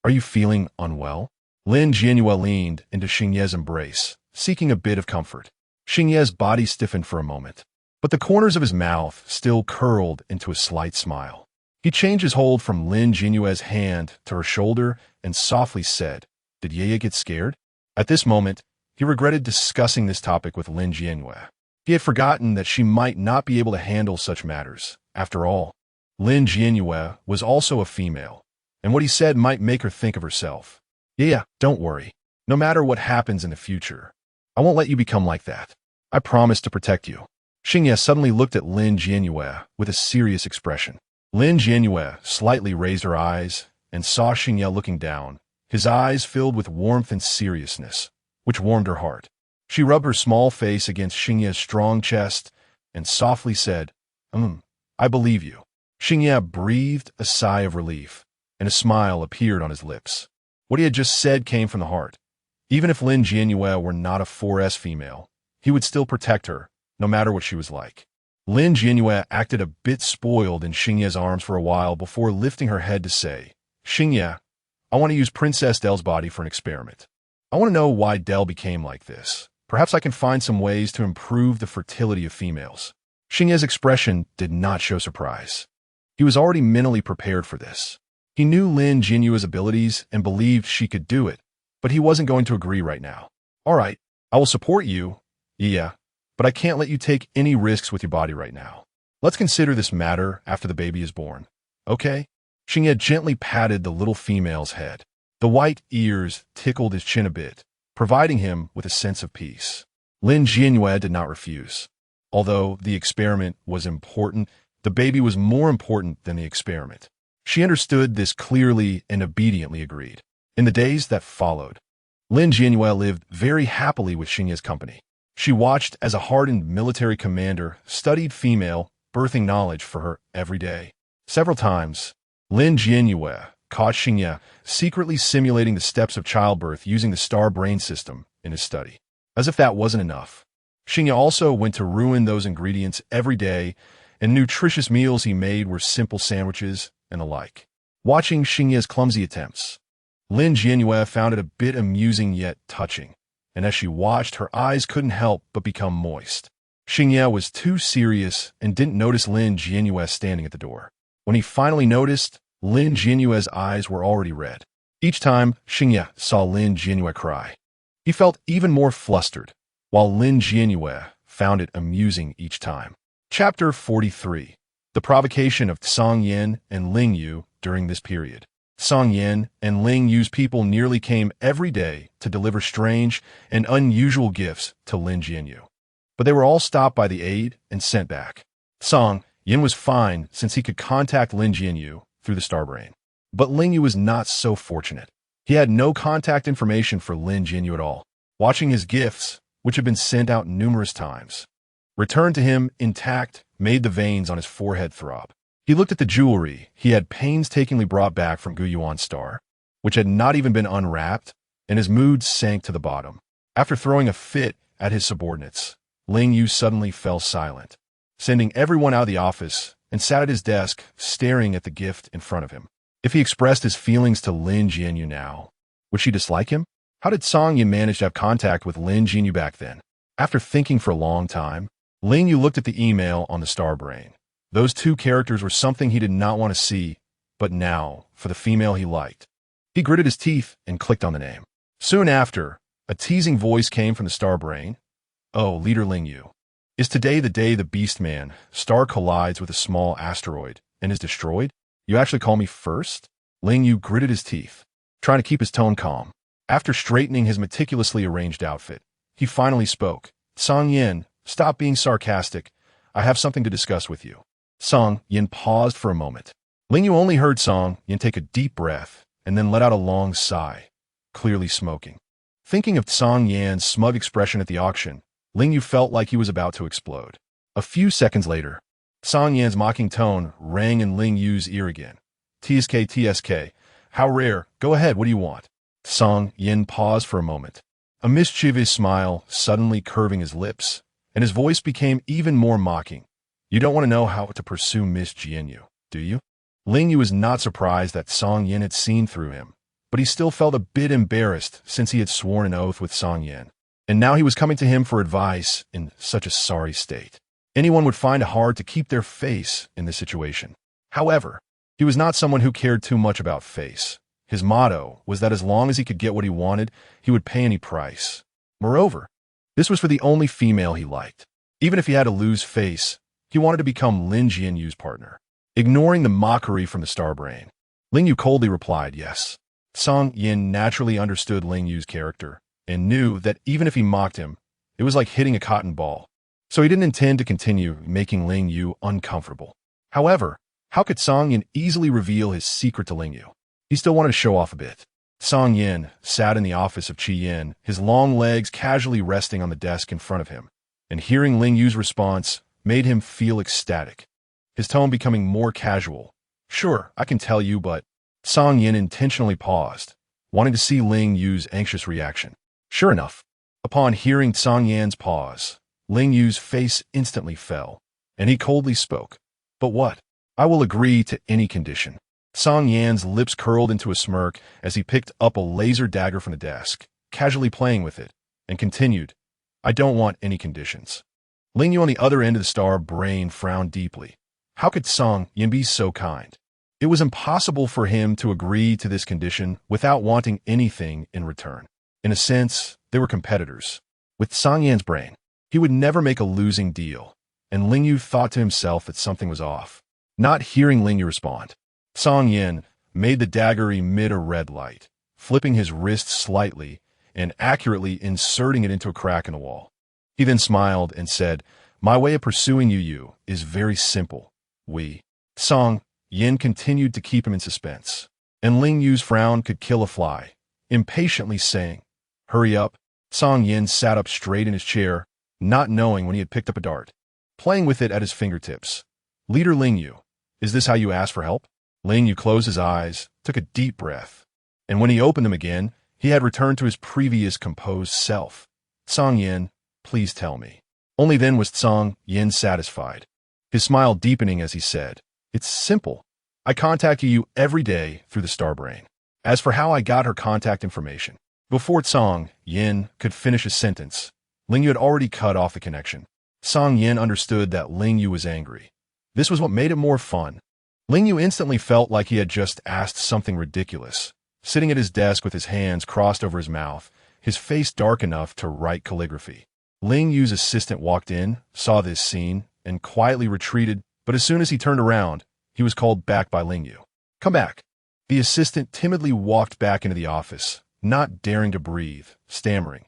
Are you feeling unwell? Lin Jianyue leaned into Xingye's embrace, seeking a bit of comfort. Xingye's body stiffened for a moment, but the corners of his mouth still curled into a slight smile. He changed his hold from Lin Jianyue's hand to her shoulder and softly said, Did Yueyue get scared? At this moment, he regretted discussing this topic with Lin Jianyue. He had forgotten that she might not be able to handle such matters. After all, Lin Jianyue was also a female, and what he said might make her think of herself. Yeah, don't worry. No matter what happens in the future, I won't let you become like that. I promise to protect you. Xingye suddenly looked at Lin Jianyue with a serious expression. Lin Jianyue slightly raised her eyes and saw Xingye looking down, his eyes filled with warmth and seriousness, which warmed her heart. She rubbed her small face against Xingye's strong chest and softly said, I believe you. Xingye breathed a sigh of relief, and a smile appeared on his lips. What he had just said came from the heart. Even if Lin Jianyue were not a 4S female, he would still protect her, no matter what she was like. Lin Jianyue acted a bit spoiled in Xingye's arms for a while before lifting her head to say, Xingye, I want to use Princess Del's body for an experiment. I want to know why Del became like this. Perhaps I can find some ways to improve the fertility of females. Xingye's expression did not show surprise. He was already mentally prepared for this. He knew Lin Jianyue's abilities and believed she could do it, but he wasn't going to agree right now. All right, I will support you. Yeah, but I can't let you take any risks with your body right now. Let's consider this matter after the baby is born. Okay? Xingye gently patted the little female's head. The white ears tickled his chin a bit, providing him with a sense of peace. Lin Jianyue did not refuse. Although the experiment was important, the baby was more important than the experiment. She understood this clearly and obediently agreed. In the days that followed, Lin Jianyue lived very happily with Xingye's company. She watched as a hardened military commander studied female birthing knowledge for her every day. Several times, Lin Jianyue caught Xingye secretly simulating the steps of childbirth using the star brain system in his study. As if that wasn't enough, Xingye also went to ruin those ingredients every day, and nutritious meals he made were simple sandwiches and the like. Watching Xingye's clumsy attempts, Lin Jianyue found it a bit amusing yet touching, and as she watched, her eyes couldn't help but become moist. Xingye was too serious and didn't notice Lin Jianyue standing at the door. When he finally noticed, Lin Jianyue's eyes were already red. Each time Xingye saw Lin Jianyue cry, he felt even more flustered, while Lin Jianyue found it amusing each time. Chapter 43. The provocation of Song Yin and Ling Yu during this period. Song Yin and Ling Yu's people nearly came every day to deliver strange and unusual gifts to Lin Jianyue. But they were all stopped by the aide and sent back. Song Yin was fine since he could contact Lin Jianyue through the Starbrain. But Ling Yu was not so fortunate. He had no contact information for Lin Jianyue at all. Watching his gifts, which had been sent out numerous times, returned to him intact, made the veins on his forehead throb. He looked at the jewelry he had painstakingly brought back from Guiyuan's star, which had not even been unwrapped, and his mood sank to the bottom. After throwing a fit at his subordinates, Ling Yu suddenly fell silent, sending everyone out of the office, and sat at his desk, staring at the gift in front of him. If he expressed his feelings to Lin Jianyue now, would she dislike him? How did Song Yin manage to have contact with Lin Jianyue back then? After thinking for a long time, Ling Yu looked at the email on the Starbrain. Those two characters were something he did not want to see, but now, for the female he liked. He gritted his teeth and clicked on the name. Soon after, a teasing voice came from the Starbrain. Oh, Leader Ling Yu. Is today the day the beastman star collides with a small asteroid and is destroyed? You actually call me first? Ling Yu gritted his teeth, trying to keep his tone calm. After straightening his meticulously arranged outfit, he finally spoke. Song Yin, stop being sarcastic. I have something to discuss with you. Song Yin paused for a moment. Ling Yu only heard Song Yin take a deep breath and then let out a long sigh, clearly smoking. Thinking of Song Yan's smug expression at the auction, Ling Yu felt like he was about to explode. A few seconds later, Song Yan's mocking tone rang in Ling Yu's ear again. TSK, how rare. Go ahead, what do you want? Song Yin paused for a moment, a mischievous smile suddenly curving his lips, and his voice became even more mocking. You don't want to know how to pursue Miss Jianyue, do you? Ling Yu was not surprised that Song Yin had seen through him, but he still felt a bit embarrassed since he had sworn an oath with Song Yin, and now he was coming to him for advice in such a sorry state. Anyone would find it hard to keep their face in this situation. However, he was not someone who cared too much about face. His motto was that as long as he could get what he wanted, he would pay any price. Moreover, this was for the only female he liked. Even if he had to lose face, he wanted to become Lin Jianyue's partner. Ignoring the mockery from the Starbrain, Ling Yu coldly replied yes. Song Yin naturally understood Ling Yu's character and knew that even if he mocked him, it was like hitting a cotton ball. so he didn't intend to continue making Ling Yu uncomfortable. However, how could Song Yin easily reveal his secret to Ling Yu? He still wanted to show off a bit. Song Yin sat in the office of Qi Yin, his long legs casually resting on the desk in front of him, and hearing Ling Yu's response made him feel ecstatic, his tone becoming more casual. Sure, I can tell you, but Song Yin intentionally paused, wanting to see Ling Yu's anxious reaction. Sure enough, upon hearing Song Yan's pause, Ling Yu's face instantly fell, and he coldly spoke. But what? I will agree to any condition. Song Yan's lips curled into a smirk as he picked up a laser dagger from the desk, casually playing with it, and continued, I don't want any conditions. Ling Yu on the other end of the star brain frowned deeply. How could Song Yin be so kind? It was impossible for him to agree to this condition without wanting anything in return. In a sense, they were competitors. With Song Yan's brain, he would never make a losing deal, and Ling Yu thought to himself that something was off. Not hearing Ling Yu respond, Song Yin made the dagger emit a red light, flipping his wrist slightly and accurately inserting it into a crack in the wall. He then smiled and said, My way of pursuing Yueyue is very simple. Song Yin continued to keep him in suspense, and Ling Yu's frown could kill a fly, impatiently saying, Hurry up. Song Yin sat up straight in his chair, not knowing when he had picked up a dart, playing with it at his fingertips. Leader Ling Yu, is this how you ask for help? Ling Yu closed his eyes, took a deep breath, and when he opened them again, he had returned to his previous composed self. Song Yin, please tell me. Only then was Song Yin satisfied, his smile deepening as he said, It's simple. I contact you every day through the star brain. As for how I got her contact information, before Song Yin could finish his sentence, Ling Yu had already cut off the connection. Song Yin understood that Ling Yu was angry. This was what made it more fun. Ling Yu instantly felt like he had just asked something ridiculous, sitting at his desk with his hands crossed over his mouth, his face dark enough to write calligraphy. Ling Yu's assistant walked in, saw this scene, and quietly retreated, but as soon as he turned around, he was called back by Ling Yu. Come back. The assistant timidly walked back into the office, not daring to breathe, stammering.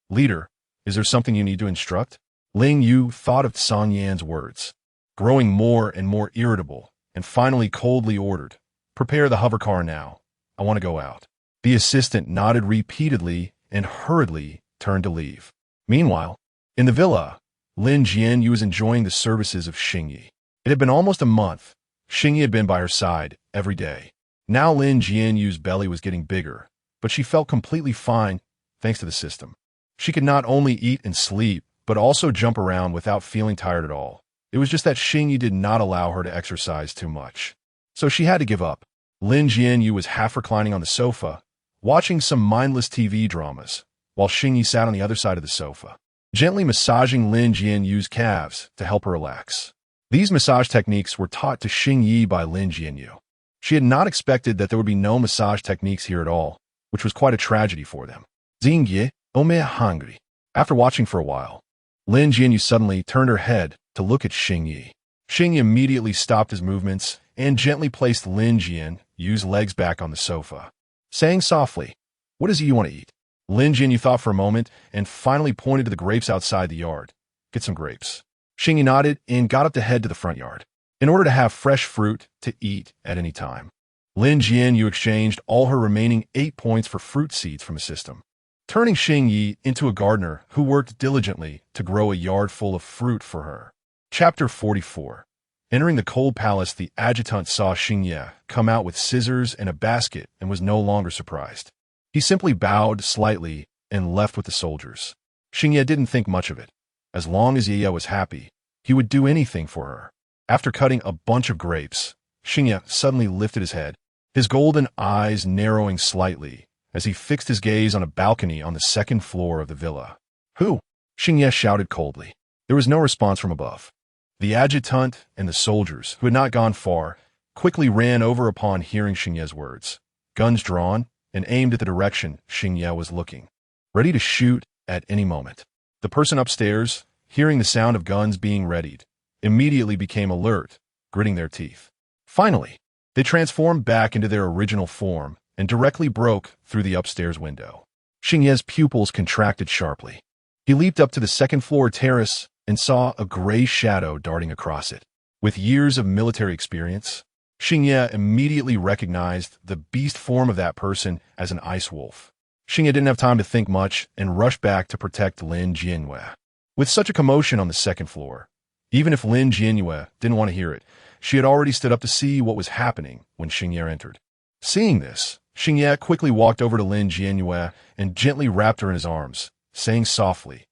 Leader, is there something you need to instruct? Ling Yu thought of Song Yan's words, growing more and more irritable, and finally coldly ordered, Prepare the hover car now. I want to go out. The assistant nodded repeatedly and hurriedly turned to leave. Meanwhile, in the villa, Lin Jianyue was enjoying the services of Xingyi. It had been almost a month. Xingyi had been by her side every day. Now Lin Jianyue's belly was getting bigger, but she felt completely fine thanks to the system. She could not only eat and sleep, but also jump around without feeling tired at all. It was just that Xingyi did not allow her to exercise too much. So she had to give up. Lin Jianyue was half reclining on the sofa, watching some mindless TV dramas, while Xingyi sat on the other side of the sofa, gently massaging Lin Jianyue's calves to help her relax. These massage techniques were taught to Xingyi by Lin Jianyue. She had not expected that there would be no massage techniques here at all, which was quite a tragedy for them. Xingyi, ome hungry. After watching for a while, Lin Jianyue suddenly turned her head to look at Xingyi. Xingyi immediately stopped his movements and gently placed Lin Jianyue's legs back on the sofa, saying softly, What is it you want to eat? Lin Jianyue thought for a moment and finally pointed to the grapes outside the yard. Get some grapes. Xingyi nodded and got up to head to the front yard, in order to have fresh fruit to eat at any time. Lin Jianyue exchanged all her remaining 8 points for fruit seeds from the system, turning Xingyi into a gardener who worked diligently to grow a yard full of fruit for her. Chapter 44. Entering the cold palace, the adjutant saw Xingyi come out with scissors and a basket and was no longer surprised. He simply bowed slightly and left with the soldiers. Xingyi didn't think much of it. As long as Yueyue was happy, he would do anything for her. After cutting a bunch of grapes, Xingyi suddenly lifted his head, his golden eyes narrowing slightly as he fixed his gaze on a balcony on the second floor of the villa. Who? Xingyi shouted coldly. There was no response from above. The adjutant and the soldiers, who had not gone far, quickly ran over upon hearing Xingyi's words, guns drawn and aimed at the direction Xingyi was looking, ready to shoot at any moment. The person upstairs, hearing the sound of guns being readied, immediately became alert, gritting their teeth. Finally, they transformed back into their original form and directly broke through the upstairs window. Xingyi's pupils contracted sharply. He leaped up to the second-floor terrace and saw a gray shadow darting across it. With years of military experience, Xingye immediately recognized the beast form of that person as an ice wolf. Xingye didn't have time to think much and rushed back to protect Lin Jianyue. With such a commotion on the second floor, even if Lin Jianyue didn't want to hear it, she had already stood up to see what was happening when Xingye entered. Seeing this, Xingye quickly walked over to Lin Jianyue and gently wrapped her in his arms, saying softly,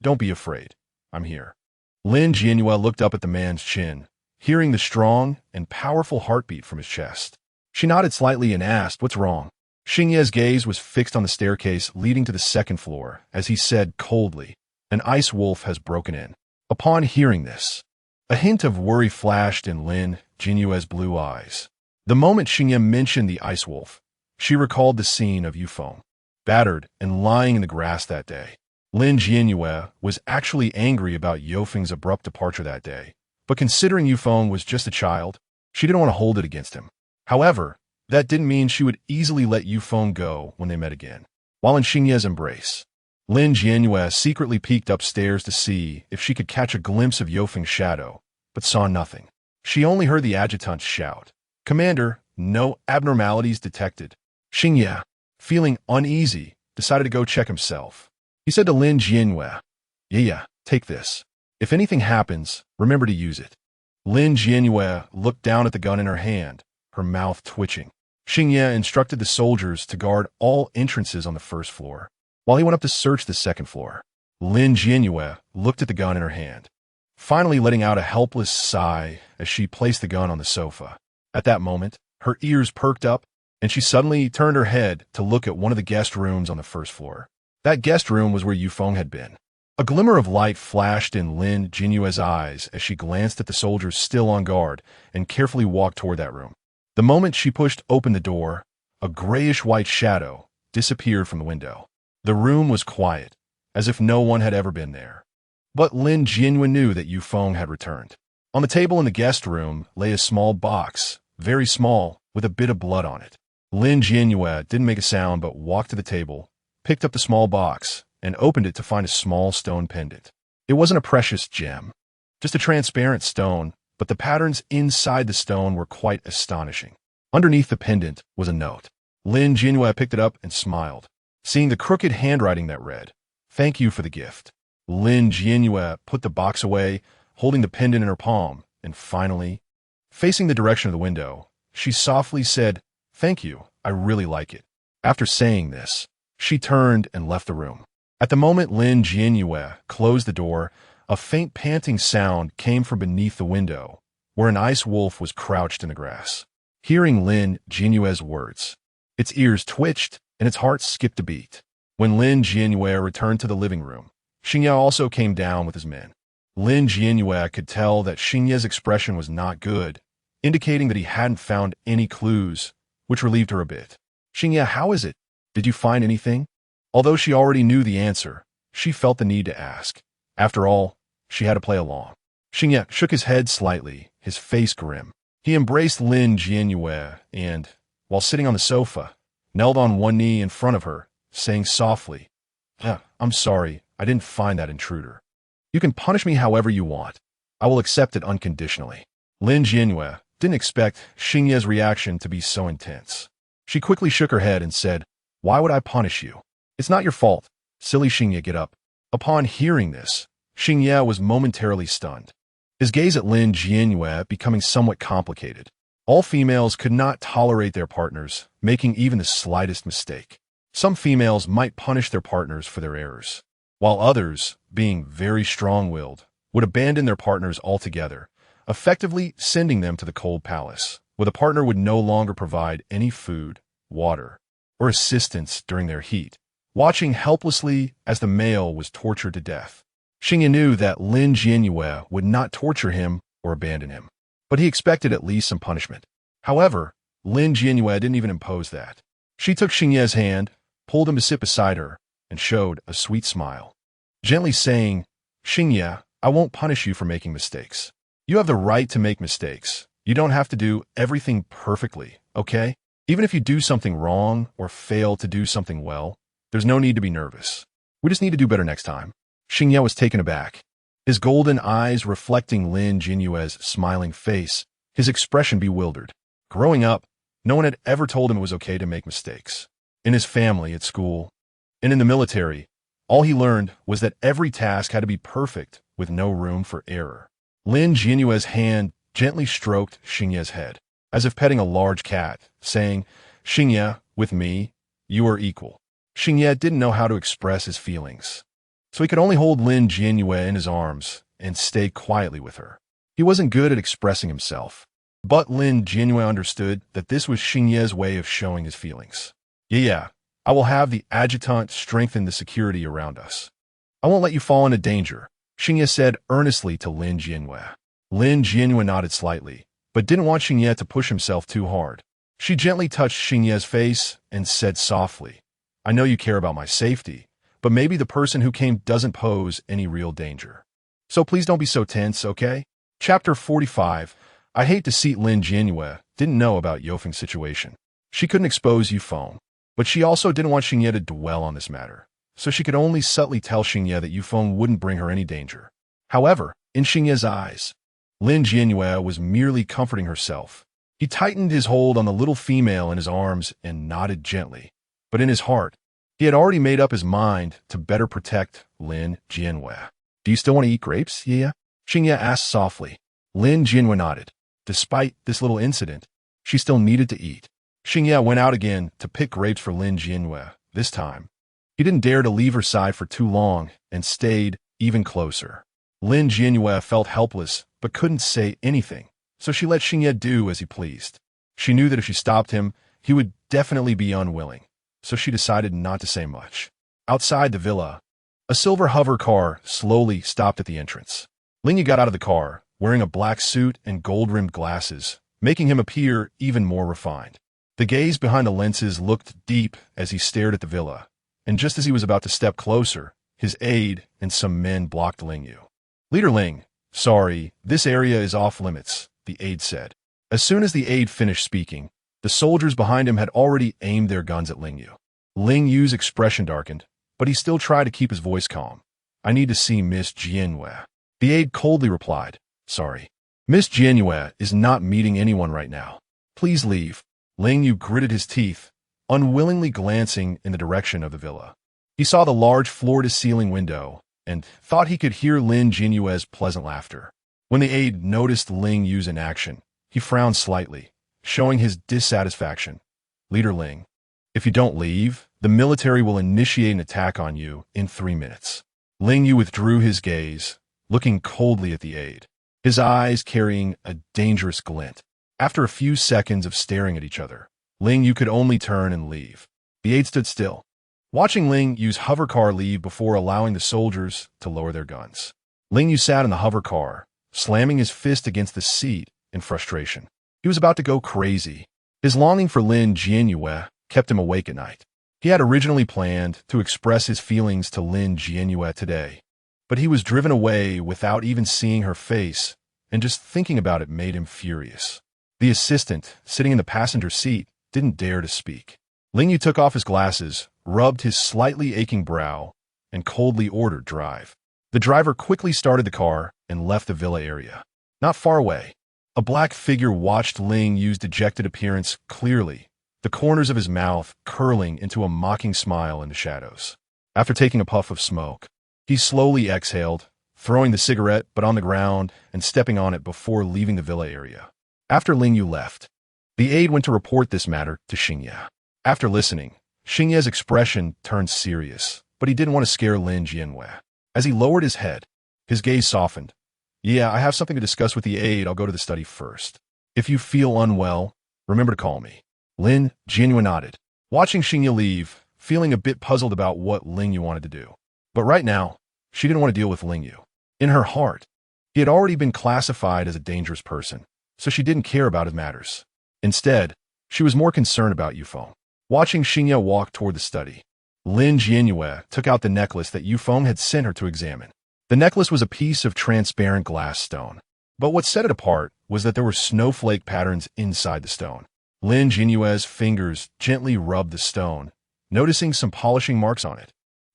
"Don't be afraid. I'm here." Lin Jianyue looked up at the man's chin, hearing the strong and powerful heartbeat from his chest. She nodded slightly and asked, "What's wrong?" Xingye's gaze was fixed on the staircase leading to the second floor as he said coldly, "An ice wolf has broken in." Upon hearing this, a hint of worry flashed in Lin Jianyue's blue eyes. The moment Xingye mentioned the ice wolf, she recalled the scene of Yueyue, battered and lying in the grass that day. Lin Jianyue was actually angry about Yuefeng's abrupt departure that day, but considering Yueyue was just a child, she didn't want to hold it against him. However, that didn't mean she would easily let Yueyue go when they met again. While in Xingye's embrace, Lin Jianyue secretly peeked upstairs to see if she could catch a glimpse of Yuefeng's shadow, but saw nothing. She only heard the adjutant shout, "Commander, no abnormalities detected." Xingye, feeling uneasy, decided to go check himself. He said to Lin Jianyue, Yeah, take this. If anything happens, remember to use it." Lin Jianyue looked down at the gun in her hand, her mouth twitching. Xingye instructed the soldiers to guard all entrances on the first floor, while he went up to search the second floor. Lin Jianyue looked at the gun in her hand, finally letting out a helpless sigh as she placed the gun on the sofa. At that moment, her ears perked up, and she suddenly turned her head to look at one of the guest rooms on the first floor. That guest room was where Yueyue had been. A glimmer of light flashed in Lin Jianyue's eyes as she glanced at the soldiers still on guard and carefully walked toward that room. The moment she pushed open the door, a grayish-white shadow disappeared from the window. The room was quiet, as if no one had ever been there. But Lin Jianyue knew that Yueyue had returned. On the table in the guest room lay a small box, very small, with a bit of blood on it. Lin Jianyue didn't make a sound but walked to the table, picked up the small box, and opened it to find a small stone pendant. It wasn't a precious gem, just a transparent stone, but the patterns inside the stone were quite astonishing. Underneath the pendant was a note. Lin Jianyue picked it up and smiled, seeing the crooked handwriting that read, "Thank you for the gift." Lin Jianyue put the box away, holding the pendant in her palm, and finally, facing the direction of the window, she softly said, "Thank you, I really like it." After saying this, she turned and left the room. At the moment Lin Jianyue closed the door, a faint panting sound came from beneath the window, where an ice wolf was crouched in the grass. Hearing Lin Jianyue's words, its ears twitched and its heart skipped a beat. When Lin Jianyue returned to the living room, Xingye also came down with his men. Lin Jianyue could tell that Xingye's expression was not good, indicating that he hadn't found any clues, which relieved her a bit. "Xingye, how is it? Did you find anything?" Although she already knew the answer, she felt the need to ask. After all, she had to play along. Xingye shook his head slightly, his face grim. He embraced Lin Jianyue and, while sitting on the sofa, knelt on one knee in front of her, saying softly, "I'm sorry, I didn't find that intruder. You can punish me however you want. I will accept it unconditionally." Lin Jianyue didn't expect Xingye's reaction to be so intense. She quickly shook her head and said, "Why would I punish you? It's not your fault. Silly Xingye, get up." Upon hearing this, Xingye was momentarily stunned, his gaze at Lin Jianyue becoming somewhat complicated. All females could not tolerate their partners making even the slightest mistake. Some females might punish their partners for their errors, while others, being very strong-willed, would abandon their partners altogether, effectively sending them to the cold palace, where the partner would no longer provide any food, water, or assistance during their heat, watching helplessly as the male was tortured to death. Xingye knew that Lin Jianyue would not torture him or abandon him, but he expected at least some punishment. However, Lin Jianyue didn't even impose that. She took Xingye's hand, pulled him to sit beside her, and showed a sweet smile, gently saying, "Xingye, I won't punish you for making mistakes. You have the right to make mistakes. You don't have to do everything perfectly, okay? Even if you do something wrong or fail to do something well, there's no need to be nervous. We just need to do better next time." Xingye was taken aback. his golden eyes reflecting Lin Jianyue's smiling face, his expression bewildered. Growing up, no one had ever told him it was okay to make mistakes. In his family, at school, and in the military, all he learned was that every task had to be perfect, with no room for error. Lin Jianyue's hand gently stroked Xingye's head, as if petting a large cat, saying, "Xingye, with me, you are equal." Xingye didn't know how to express his feelings, so he could only hold Lin Jianyue in his arms and stay quietly with her. He wasn't good at expressing himself, but Lin Jianyue understood that this was Xingye's way of showing his feelings. Yeah, I will have the adjutant strengthen the security around us. I won't let you fall into danger, Xingye said earnestly to Lin Jianyue. Lin Jianyue nodded slightly, but didn't want Xingye to push himself too hard. She gently touched Xingye's face and said softly, "I know you care about my safety, but maybe the person who came doesn't pose any real danger. So please don't be so tense, okay?" Chapter 45. I hate to see Lin Jianyue didn't know about Yofeng's situation. She couldn't expose Yufeng, but she also didn't want Xingye to dwell on this matter, so she could only subtly tell Xingye that Yufeng wouldn't bring her any danger. However, in Xingye's eyes, Lin Jianyue was merely comforting herself. He tightened his hold on the little female in his arms and nodded gently, but in his heart, he had already made up his mind to better protect Lin Jianyue. "Do you still want to eat grapes, Yeye?" Xingye asked softly. Lin Jianyue nodded. Despite this little incident, she still needed to eat. Xingye went out again to pick grapes for Lin Jianyue. This time, he didn't dare to leave her side for too long and stayed even closer. Lin Jianyue felt helpless but couldn't say anything, so she let Xingye do as he pleased. She knew that if she stopped him, he would definitely be unwilling, so she decided not to say much. Outside the villa, a silver hover car slowly stopped at the entrance. Lingyu got out of the car, wearing a black suit and gold-rimmed glasses, making him appear even more refined. The gaze behind the lenses looked deep as he stared at the villa, and just as he was about to step closer, his aide and some men blocked Lingyu. "Leader Ling, sorry, this area is off-limits," the aide said. As soon as the aide finished speaking, the soldiers behind him had already aimed their guns at Lingyu. Lingyu's expression darkened, but he still tried to keep his voice calm. "I need to see Miss Jianyue." The aide coldly replied, "Sorry. Miss Jianyue is not meeting anyone right now. Please leave." Lingyu gritted his teeth, unwillingly glancing in the direction of the villa. He saw the large floor-to-ceiling window and thought he could hear Lin Jianyue's pleasant laughter. When the aide noticed Lingyu's inaction, he frowned slightly, showing his dissatisfaction. "Leader Ling, if you don't leave, the military will initiate an attack on you in 3 minutes." Lingyu withdrew his gaze, looking coldly at the aide, his eyes carrying a dangerous glint. After a few seconds of staring at each other, Lingyu could only turn and leave. The aide stood still, watching Lingyu's hovercar leave before allowing the soldiers to lower their guns. Lingyu sat in the hovercar, slamming his fist against the seat in frustration. He was about to go crazy. His longing for Lin Jianyue kept him awake at night. He had originally planned to express his feelings to Lin Jianyue today, but he was driven away without even seeing her face, and just thinking about it made him furious. The assistant, sitting in the passenger seat, didn't dare to speak. Lingyu took off his glasses, rubbed his slightly aching brow, and coldly ordered drive. The driver quickly started the car and left the villa area. Not far away, a black figure watched Lingyu's dejected appearance clearly, the corners of his mouth curling into a mocking smile in the shadows. After taking a puff of smoke, he slowly exhaled, throwing the cigarette but on the ground and stepping on it before leaving the villa area. After Lingyu left, the aide went to report this matter to Xingye. After listening, Xingye's expression turned serious, but he didn't want to scare Lin Jianyue. As he lowered his head, his gaze softened. "Yeah, I have something to discuss with the aide. I'll go to the study first. If you feel unwell, remember to call me." Lin Jianyue nodded, watching Xingye leave, feeling a bit puzzled about what Lingyu wanted to do. But right now, she didn't want to deal with Lingyu. In her heart, he had already been classified as a dangerous person, so she didn't care about his matters. Instead, she was more concerned about Yufeng. Watching Xingye walk toward the study, Lin Jianyue took out the necklace that Yufeng had sent her to examine. The necklace was a piece of transparent glass stone, but what set it apart was that there were snowflake patterns inside the stone. Lin Jianyue's fingers gently rubbed the stone, noticing some polishing marks on it,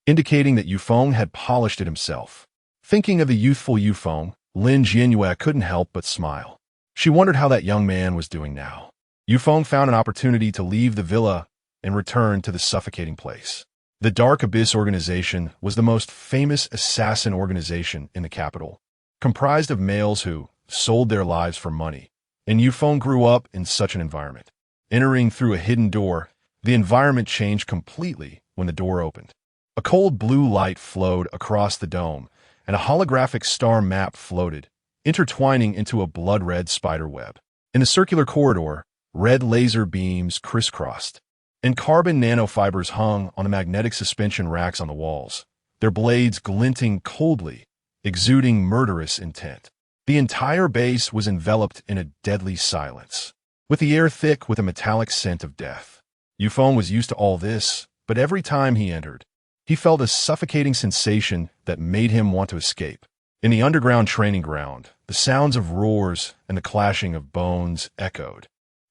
indicating that Yufeng had polished it himself. Thinking of the youthful Yufeng, Lin Jianyue couldn't help but smile. She wondered how that young man was doing now. Yufeng found an opportunity to leave the villa and return to the suffocating place. The Dark Abyss organization was the most famous assassin organization in the capital, comprised of males who sold their lives for money, and Yufeng grew up in such an environment. Entering through a hidden door, the environment changed completely when the door opened. A cold blue light flowed across the dome, and a holographic star map floated, intertwining into a blood-red spider web. In the circular corridor, red laser beams crisscrossed, and carbon nanofibers hung on the magnetic suspension racks on the walls, their blades glinting coldly, exuding murderous intent. The entire base was enveloped in a deadly silence, with the air thick with a metallic scent of death. Yufeng was used to all this, but every time he entered, he felt a suffocating sensation that made him want to escape. In the underground training ground, the sounds of roars and the clashing of bones echoed.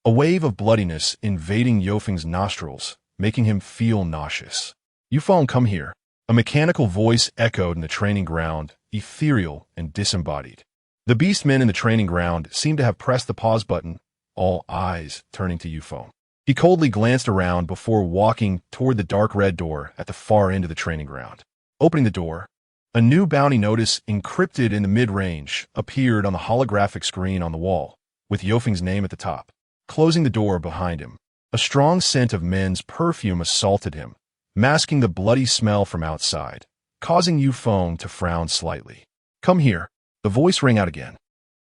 A wave of bloodiness invading Yufeng's nostrils, making him feel nauseous. Yufeng, come here. A mechanical voice echoed in the training ground, ethereal and disembodied. The beastmen in the training ground seemed to have pressed the pause button, all eyes turning to Yufeng. He coldly glanced around before walking toward the dark red door at the far end of the training ground. Opening the door, a new bounty notice encrypted in the mid-range appeared on the holographic screen on the wall, with Yufeng's name at the top. Closing the door behind him, a strong scent of men's perfume assaulted him, masking the bloody smell from outside, causing Yufeng to frown slightly. Come here. The voice rang out again.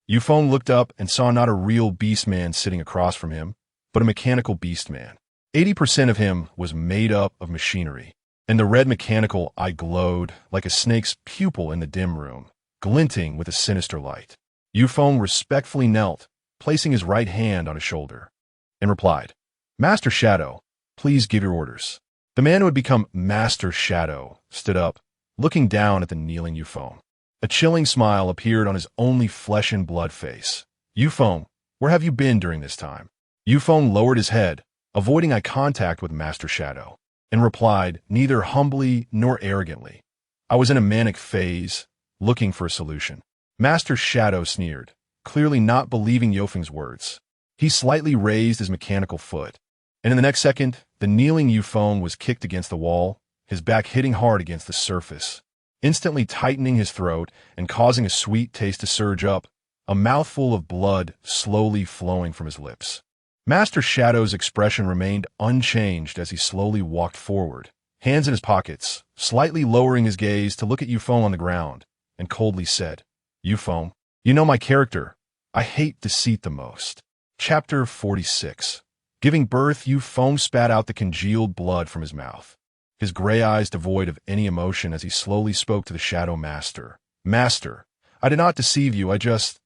Yufeng looked up and saw not a real beastman sitting across from him, but a mechanical beastman. 80% of him was made up of machinery, and the red mechanical eye glowed like a snake's pupil in the dim room, glinting with a sinister light. Yufeng respectfully knelt, placing his right hand on his shoulder, and replied, Master Shadow, please give your orders. The man who had become Master Shadow stood up, looking down at the kneeling Yufeng. A chilling smile appeared on his only flesh and blood face. Yufeng, where have you been during this time? Yufeng lowered his head, avoiding eye contact with Master Shadow, and replied neither humbly nor arrogantly. I was in a manic phase, looking for a solution. Master Shadow sneered, clearly not believing Yufeng's words. He slightly raised his mechanical foot, and in the next second, the kneeling Yufeng was kicked against the wall, his back hitting hard against the surface, instantly tightening his throat and causing a sweet taste to surge up, a mouthful of blood slowly flowing from his lips. Master Shadow's expression remained unchanged as he slowly walked forward, hands in his pockets, slightly lowering his gaze to look at Yufeng on the ground, and coldly said, Yufeng, you know my character. I hate deceit the most. Chapter 46. Giving birth, Yufeng spat out the congealed blood from his mouth, his gray eyes devoid of any emotion as he slowly spoke to the Shadow Master. Master, I did not deceive you, I just...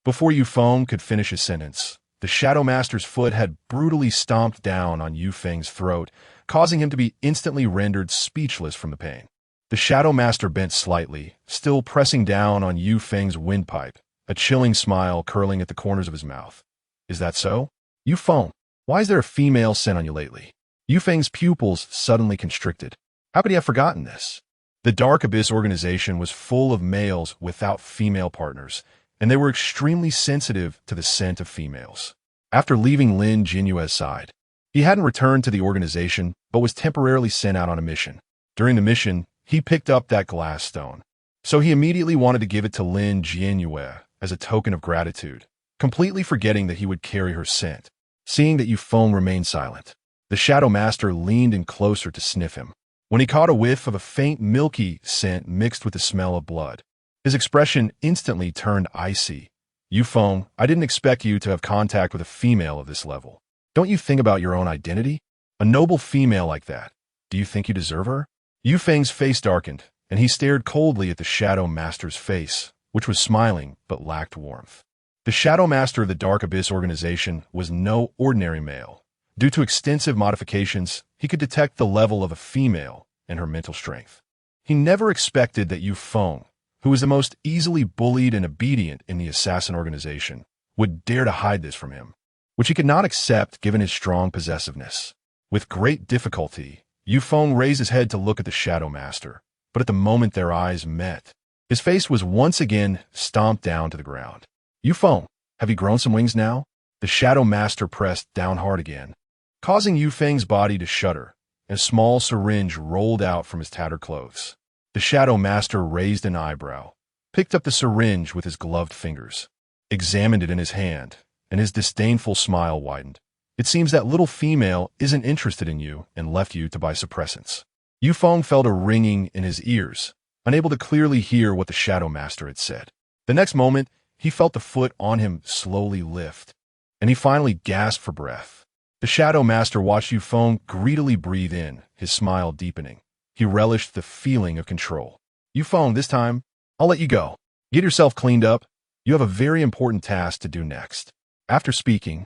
Before Yufeng could finish his sentence, the Shadow Master's foot had brutally stomped down on Yufeng's throat, causing him to be instantly rendered speechless from the pain. The Shadow Master bent slightly, still pressing down on Yufeng's windpipe, a chilling smile curling at the corners of his mouth. Is that so? Yufeng, why is there a female scent on you lately? Yufeng's pupils suddenly constricted. How could he have forgotten this? The Dark Abyss organization was full of males without female partners, and they were extremely sensitive to the scent of females. After leaving Lin Jianyue's side, he hadn't returned to the organization, but was temporarily sent out on a mission. During the mission, he picked up that glass stone. So he immediately wanted to give it to Lin Jianyue as a token of gratitude, completely forgetting that he would carry her scent. Seeing that Yufeng remained silent, the Shadow Master leaned in closer to sniff him. When he caught a whiff of a faint milky scent mixed with the smell of blood, his expression instantly turned icy. Yufeng, I didn't expect you to have contact with a female of this level. Don't you think about your own identity? A noble female like that. Do you think you deserve her? Yufeng's face darkened, and he stared coldly at the Shadow Master's face, which was smiling but lacked warmth. The Shadow Master of the Dark Abyss organization was no ordinary male. Due to extensive modifications, he could detect the level of a female and her mental strength. He never expected that Yufeng, who was the most easily bullied and obedient in the assassin organization, would dare to hide this from him, which he could not accept given his strong possessiveness. With great difficulty, Yufeng raised his head to look at the Shadow Master, but at the moment their eyes met, His face was once again stomped down to the ground. Yufeng, have you grown some wings now? The Shadow Master pressed down hard again, causing Yufeng's body to shudder, and a small syringe rolled out from his tattered clothes. The Shadow Master raised an eyebrow, picked up the syringe with his gloved fingers, examined it in his hand, and his disdainful smile widened. It seems that little female isn't interested in you and left you to buy suppressants. Yufeng felt a ringing in his ears, unable to clearly hear what the Shadow Master had said. The next moment, he felt the foot on him slowly lift, and he finally gasped for breath. The Shadow Master watched Yufeng greedily breathe in, his smile deepening. He relished the feeling of control. Yufeng, this time, I'll let you go. Get yourself cleaned up. You have a very important task to do next. After speaking,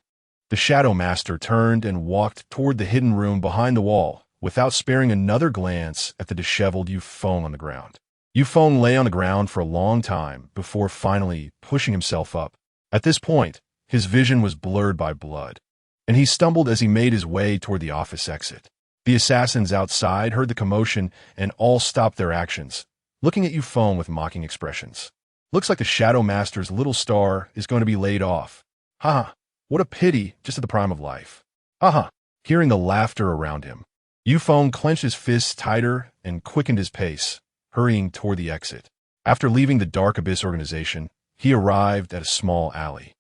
the Shadow Master turned and walked toward the hidden room behind the wall, without sparing another glance at the disheveled Yufeng on the ground. Yufeng lay on the ground for a long time before finally pushing himself up. At this point, his vision was blurred by blood, and he stumbled as he made his way toward the office exit. The assassins outside heard the commotion and all stopped their actions, looking at Yufeng with mocking expressions. Looks like the Shadow Master's little star is going to be laid off. Haha, what a pity, just at the prime of life. Haha, hearing the laughter around him, Yufeng clenched his fists tighter and quickened his pace, hurrying toward the exit. After leaving the Dark Abyss organization, he arrived at a small alley,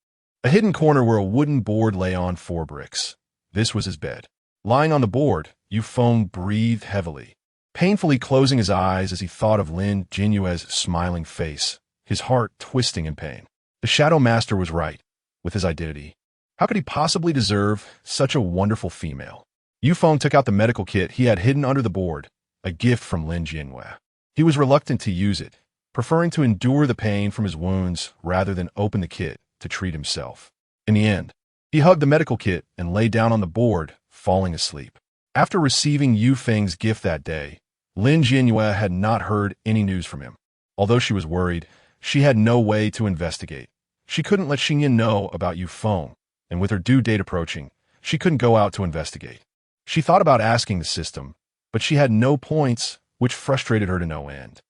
a hidden corner where a wooden board lay on 4 bricks. This was his bed. Lying on the board, Yufeng breathed heavily, painfully closing his eyes as he thought of Lin Jianyue's smiling face, his heart twisting in pain. The Shadow Master was right with his identity. How could he possibly deserve such a wonderful female? Yufeng took out the medical kit he had hidden under the board, a gift from Lin Jianyue. He was reluctant to use it, preferring to endure the pain from his wounds rather than open the kit to treat himself. In the end, he hugged the medical kit and lay down on the board, falling asleep. After receiving Yufeng's gift that day, Lin Jianyue had not heard any news from him. Although she was worried, she had no way to investigate. She couldn't let Xingyan know about Yufeng, and with her due date approaching, she couldn't go out to investigate. She thought about asking the system, but she had no points, which frustrated her to no end.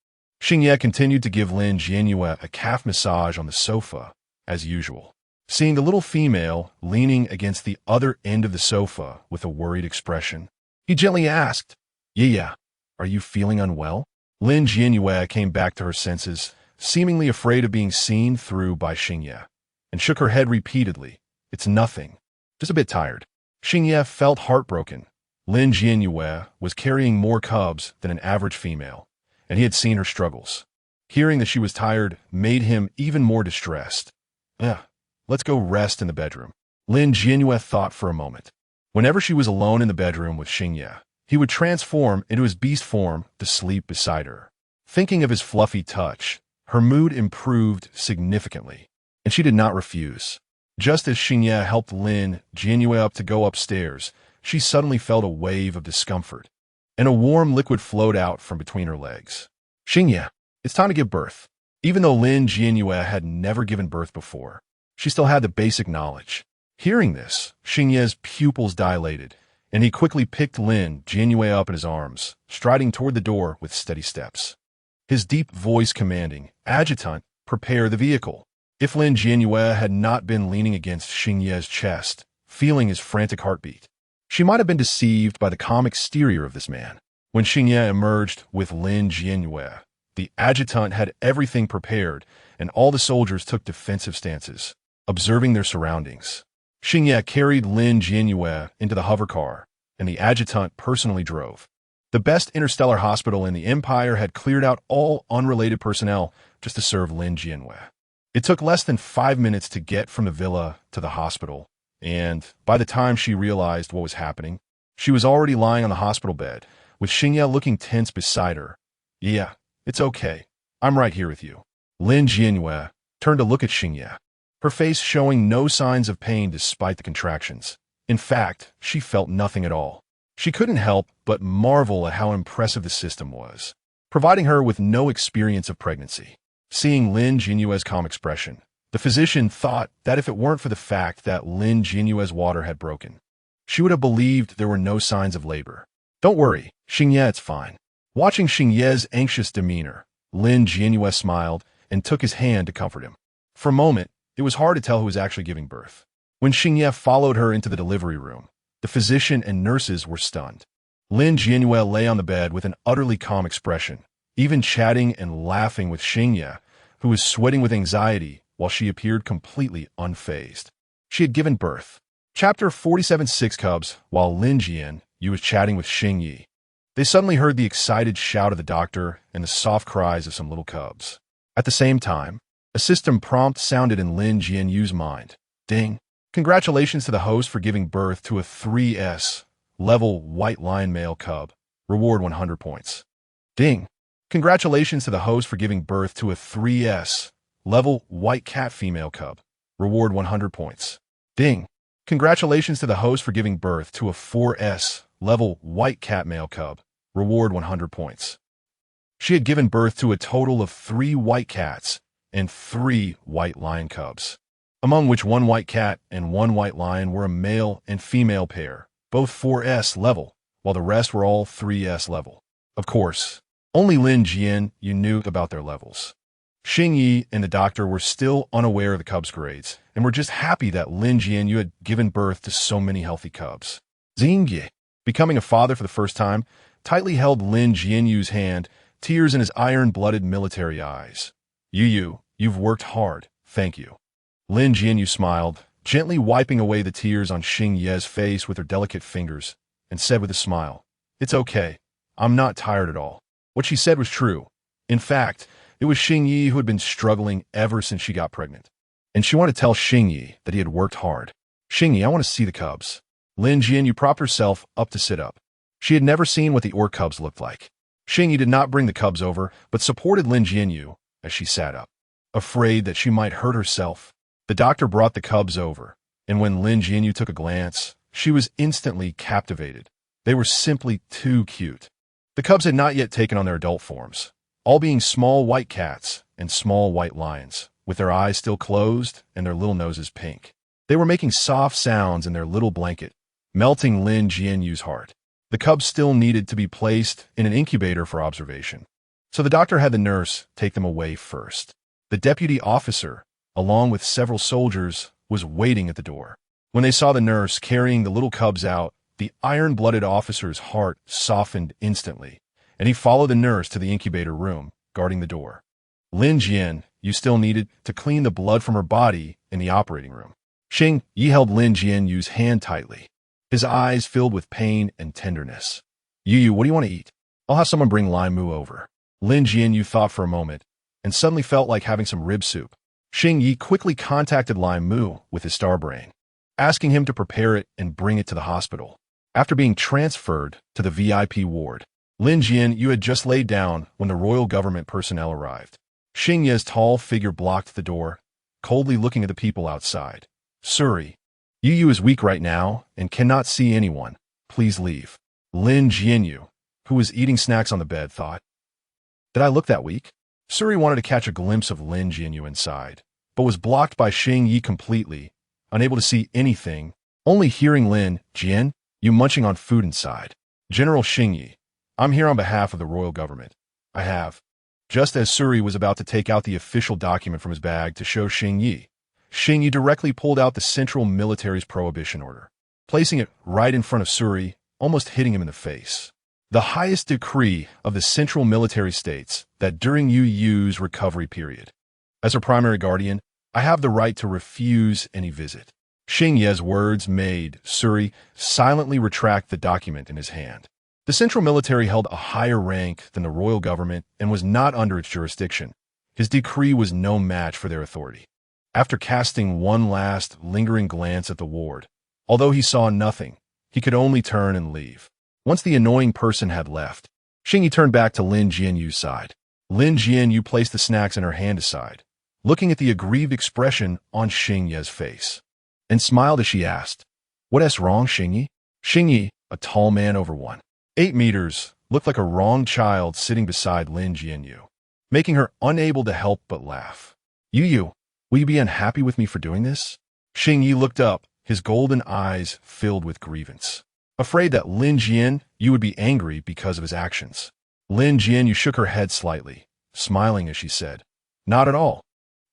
Xingyan continued to give Lin Jianyue a calf massage on the sofa, as usual. Seeing the little female leaning against the other end of the sofa with a worried expression, he gently asked, "Yeah, are you feeling unwell?" Lin Jianyue came back to her senses, seemingly afraid of being seen through by Xingyan, and shook her head repeatedly. "It's nothing, just a bit tired." Xingyan felt heartbroken. Lin Jianyue was carrying more cubs than an average female, and he had seen her struggles. Hearing that she was tired made him even more distressed. Let's go rest in the bedroom." Lin Jianyue thought for a moment. Whenever she was alone in the bedroom with Xingyan, he would transform into his beast form to sleep beside her. Thinking of his fluffy touch, her mood improved significantly, and she did not refuse. Just as Xingyan helped Lin Jianyue up to go upstairs, she suddenly felt a wave of discomfort, and a warm liquid flowed out from between her legs. "Xingyan, it's time to give birth." Even though Lin Jianyue had never given birth before, she still had the basic knowledge. Hearing this, Xingyan's pupils dilated, and he quickly picked Lin Jianyue up in his arms, striding toward the door with steady steps. His deep voice commanding, "Adjutant, prepare the vehicle." If Lin Jianyue had not been leaning against Xingyan's chest, feeling his frantic heartbeat, she might have been deceived by the calm exterior of this man. When Xingyan emerged with Lin Jianyue, the adjutant had everything prepared, and all the soldiers took defensive stances, observing their surroundings. Xingyan carried Lin Jianyue into the hover car, and the adjutant personally drove. The best interstellar hospital in the Empire had cleared out all unrelated personnel just to serve Lin Jianyue. It took less than 5 minutes to get from the villa to the hospital, and by the time she realized what was happening, she was already lying on the hospital bed, with Xingyan looking tense beside her. "Yeah, it's okay. I'm right here with you." Lin Jianyue turned to look at Xingyan, her face showing no signs of pain despite the contractions. In fact, she felt nothing at all. She couldn't help but marvel at how impressive the system was, providing her with no experience of pregnancy. Seeing Lin Jianyue's calm expression, the physician thought that if it weren't for the fact that Lin Jianyue's water had broken, she would have believed there were no signs of labor. "Don't worry, Xingyan, it's fine." Watching Xingyan's anxious demeanor, Lin Jianyue smiled and took his hand to comfort him. For a moment, it was hard to tell who was actually giving birth. When Xingye followed her into the delivery room, the physician and nurses were stunned. Lin Jianyue lay on the bed with an utterly calm expression, even chatting and laughing with Xingye, who was sweating with anxiety while she appeared completely unfazed. She had given birth. Chapter 47. 6 Cubs. While Lin Jianyue was chatting with Xingye, they suddenly heard the excited shout of the doctor and the soft cries of some little cubs. At the same time, a system prompt sounded in Lin Jianyue's mind. Ding! Congratulations to the host for giving birth to a 3S level white lion male cub. Reward 100 points. Ding! Congratulations to the host for giving birth to a 3S level white cat female cub. Reward 100 points. Ding! Congratulations to the host for giving birth to a 4S level white cat male cub. Reward 100 points. She had given birth to a total of 3 white cats and 3 white lion cubs, among which 1 white cat and 1 white lion were a male and female pair, both 4S level, while the rest were all 3S level. Of course, only Lin Jianyue knew about their levels. Xingye and the doctor were still unaware of the cubs' grades, and were just happy that Lin Jianyue had given birth to so many healthy cubs. Xingye, becoming a father for the first time, tightly held Lin Jianyue's hand, tears in his iron-blooded military eyes. Yueyue, you've worked hard, thank you. Lin Jianyue smiled, gently wiping away the tears on Xingye's face with her delicate fingers, and said with a smile, "It's okay. I'm not tired at all." What she said was true. In fact, it was Xingye who had been struggling ever since she got pregnant. And she wanted to tell Xingye that he had worked hard. "Xingye, I want to see the cubs." Lin Jianyue propped herself up to sit up. She had never seen what the orc cubs looked like. Xingye did not bring the cubs over, but supported Lin Jianyue as she sat up. Afraid that she might hurt herself, the doctor brought the cubs over, and when Lin Jianyue took a glance, she was instantly captivated. They were simply too cute. The cubs had not yet taken on their adult forms, all being small white cats and small white lions, with their eyes still closed and their little noses pink. They were making soft sounds in their little blanket, melting Lin Jianyue's heart. The cubs still needed to be placed in an incubator for observation, so the doctor had the nurse take them away first. The deputy officer, along with several soldiers, was waiting at the door. When they saw the nurse carrying the little cubs out, the iron-blooded officer's heart softened instantly, and he followed the nurse to the incubator room, guarding the door. Lin Jianyue still needed to clean the blood from her body in the operating room. Xingye held Lin Jianyue's hand tightly, his eyes filled with pain and tenderness. "Yueyue, what do you want to eat? I'll have someone bring lime mu over." Lin Jianyue thought for a moment, and suddenly felt like having some rib soup. Xingye quickly contacted Lime Mu with his star brain, asking him to prepare it and bring it to the hospital. After being transferred to the VIP ward, Lin Jianyue had just laid down when the royal government personnel arrived. Xingye's tall figure blocked the door, coldly looking at the people outside. "Suri, Yueyue is weak right now and cannot see anyone. Please leave." Lin Jianyue, who was eating snacks on the bed, thought, "Did I look that weak?" Suri wanted to catch a glimpse of Lin Jianyue inside, but was blocked by Xingye completely, unable to see anything, only hearing Lin Jianyue munching on food inside. "General Xingye, I'm here on behalf of the royal government. I have." Just as Suri was about to take out the official document from his bag to show Xingye, Xingye directly pulled out the Central Military's prohibition order, placing it right in front of Suri, almost hitting him in the face. The highest decree of the Central Military states that during Yueyue's recovery period, as her primary guardian, I have the right to refuse any visit. Xingye's words made Suri silently retract the document in his hand. The Central Military held a higher rank than the royal government and was not under its jurisdiction. His decree was no match for their authority. After casting one last lingering glance at the ward, although he saw nothing, he could only turn and leave. Once the annoying person had left, Xingye turned back to Lin Jianyue's side. Lin Jianyue placed the snacks in her hand aside, looking at the aggrieved expression on Xingye's face, and smiled as she asked, "What's wrong, Xingye?" Xingye, a tall man over 1.8 meters, looked like a wronged child sitting beside Lin Jianyue, making her unable to help but laugh. "Yueyue, will you be unhappy with me for doing this?" Xingye looked up, his golden eyes filled with grievance, afraid that Lin Jianyue would be angry because of his actions. Lin Jianyue shook her head slightly, smiling as she said, "Not at all.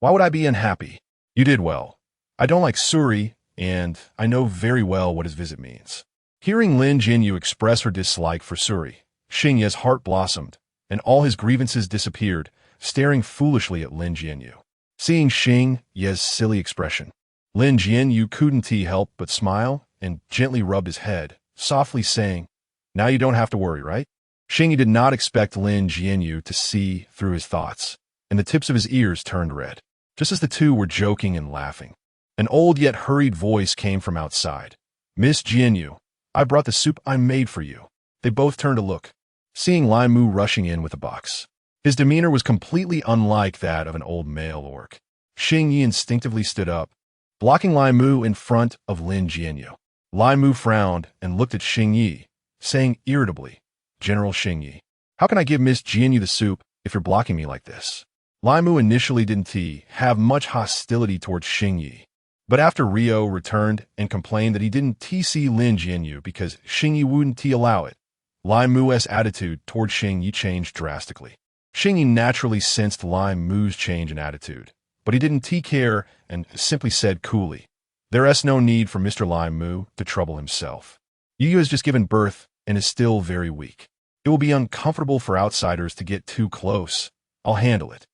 Why would I be unhappy? You did well. I don't like Suri, and I know very well what his visit means." Hearing Lin Jianyue express her dislike for Suri, Xingye's heart blossomed, and all his grievances disappeared, staring foolishly at Lin Jianyue. Seeing Xingye's silly expression, Lin Jianyue couldn't help but smile and gently rubbed his head, softly saying, "Now you don't have to worry, right?" Xingye did not expect Lin Jianyue to see through his thoughts, and the tips of his ears turned red. Just as the two were joking and laughing, an old yet hurried voice came from outside. "Miss Jianyue, I brought the soup I made for you." They both turned to look, seeing Lai Mu rushing in with a box. His demeanor was completely unlike that of an old male orc. Xingye instinctively stood up, blocking Lai Mu in front of Lin Jianyue. Lai Mu frowned and looked at Xingye, saying irritably, "General Xingye, how can I give Miss Jianyue the soup if you're blocking me like this?" Lai Mu initially didn't have much hostility towards Xingye, but after Rio returned and complained that he didn't see Lin Jianyue because Xingye wouldn't allow it, Lai Mu's attitude towards Xingye changed drastically. Xingye naturally sensed Lai Mu's change in attitude, but he didn't care and simply said coolly, "There's no need for Mr. Lai Mu to trouble himself. Yueyue has just given birth and is still very weak. It will be uncomfortable for outsiders to get too close. I'll handle it."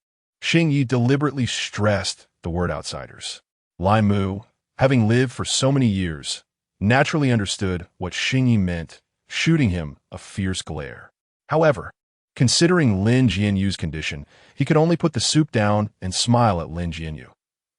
Xingye deliberately stressed the word outsiders. Lai Mu, having lived for so many years, naturally understood what Xingye meant, shooting him a fierce glare. However, considering Lin Jianyue's condition, he could only put the soup down and smile at Lin Jianyue.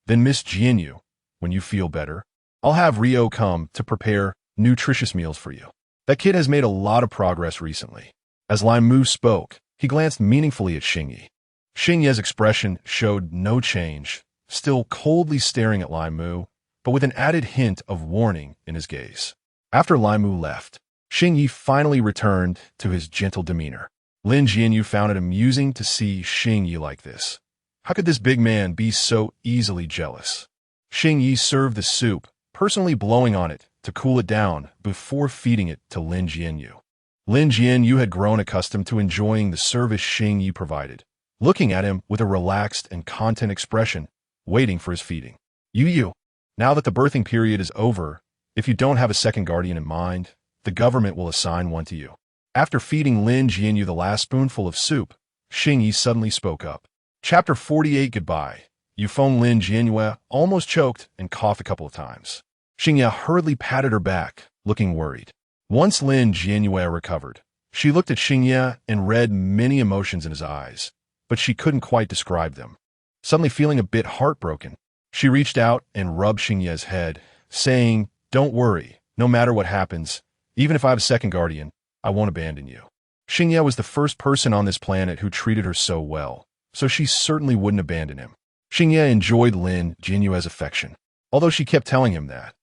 "Then Miss Jianyue, when you feel better, I'll have Rio come to prepare nutritious meals for you. That kid has made a lot of progress recently." As Lai Mu spoke, he glanced meaningfully at Xingye. Xingye's expression showed no change, still coldly staring at Lai Mu, but with an added hint of warning in his gaze. After Lai Mu left, Xingye finally returned to his gentle demeanor. Lin Jianyue found it amusing to see Xingye like this. How could this big man be so easily jealous? Xingye served the soup, personally blowing on it to cool it down before feeding it to Lin Jianyue. Lin Jianyue had grown accustomed to enjoying the service Xingye provided, looking at him with a relaxed and content expression, waiting for his feeding. "Yueyue, now that the birthing period is over, if you don't have a second guardian in mind, the government will assign one to you." After feeding Lin Jianyue the last spoonful of soup, Xingye suddenly spoke up. Chapter 48 Goodbye. Yufeng Lin Jianyue almost choked and coughed a couple of times. Xingye hurriedly patted her back, looking worried. Once Lin Jianyue recovered, she looked at Xingye and read many emotions in his eyes, but she couldn't quite describe them. Suddenly feeling a bit heartbroken, she reached out and rubbed Xingye's head, saying, "Don't worry, no matter what happens, even if I have a second guardian, I won't abandon you." Xingye was the first person on this planet who treated her so well, so she certainly wouldn't abandon him. Xingye enjoyed Lin Jianyue's affection, although she kept telling him that.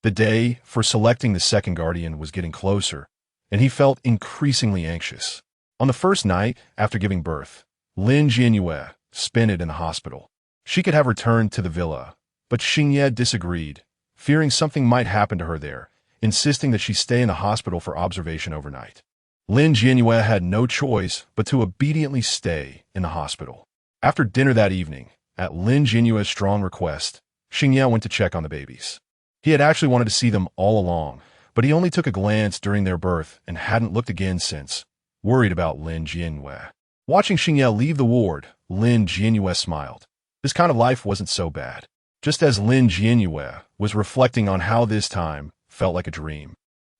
The day for selecting the second guardian was getting closer, and he felt increasingly anxious. On the first night after giving birth, Lin Jianyue spent it in the hospital. She could have returned to the villa, but Xingye disagreed, fearing something might happen to her there, insisting that she stay in the hospital for observation overnight. Lin Jianyue had no choice but to obediently stay in the hospital. After dinner that evening, at Lin Jianyue's strong request, Xingye went to check on the babies. He had actually wanted to see them all along, but he only took a glance during their birth and hadn't looked again since, worried about Lin Jianyue. Watching Xingye leave the ward, Lin Jianyue smiled. This kind of life wasn't so bad. Just as Lin Jianyue was reflecting on how this time felt like a dream,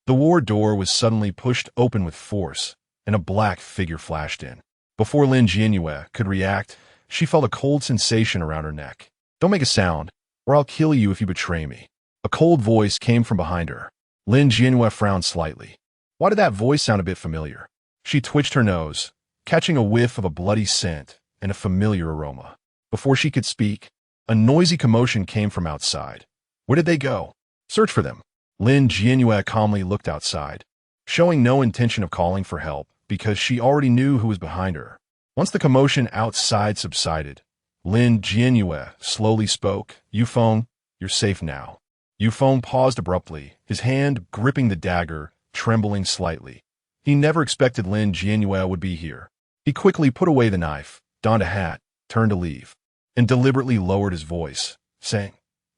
the ward door was suddenly pushed open with force, and a black figure flashed in. Before Lin Jianyue could react, she felt a cold sensation around her neck. "Don't make a sound, or I'll kill you if you betray me." A cold voice came from behind her. Lin Jianyue frowned slightly. Why did that voice sound a bit familiar? She twitched her nose, catching a whiff of a bloody scent and a familiar aroma. Before she could speak, a noisy commotion came from outside. Where did they go? Search for them. Lin Jianyue calmly looked outside, showing no intention of calling for help because she already knew who was behind her. Once the commotion outside subsided, Lin Jianyue slowly spoke. "Yufeng, you're safe now." Yufeng paused abruptly, his hand gripping the dagger, trembling slightly. He never expected Lin Jianyue would be here. He quickly put away the knife, donned a hat, turned to leave, and deliberately lowered his voice, saying,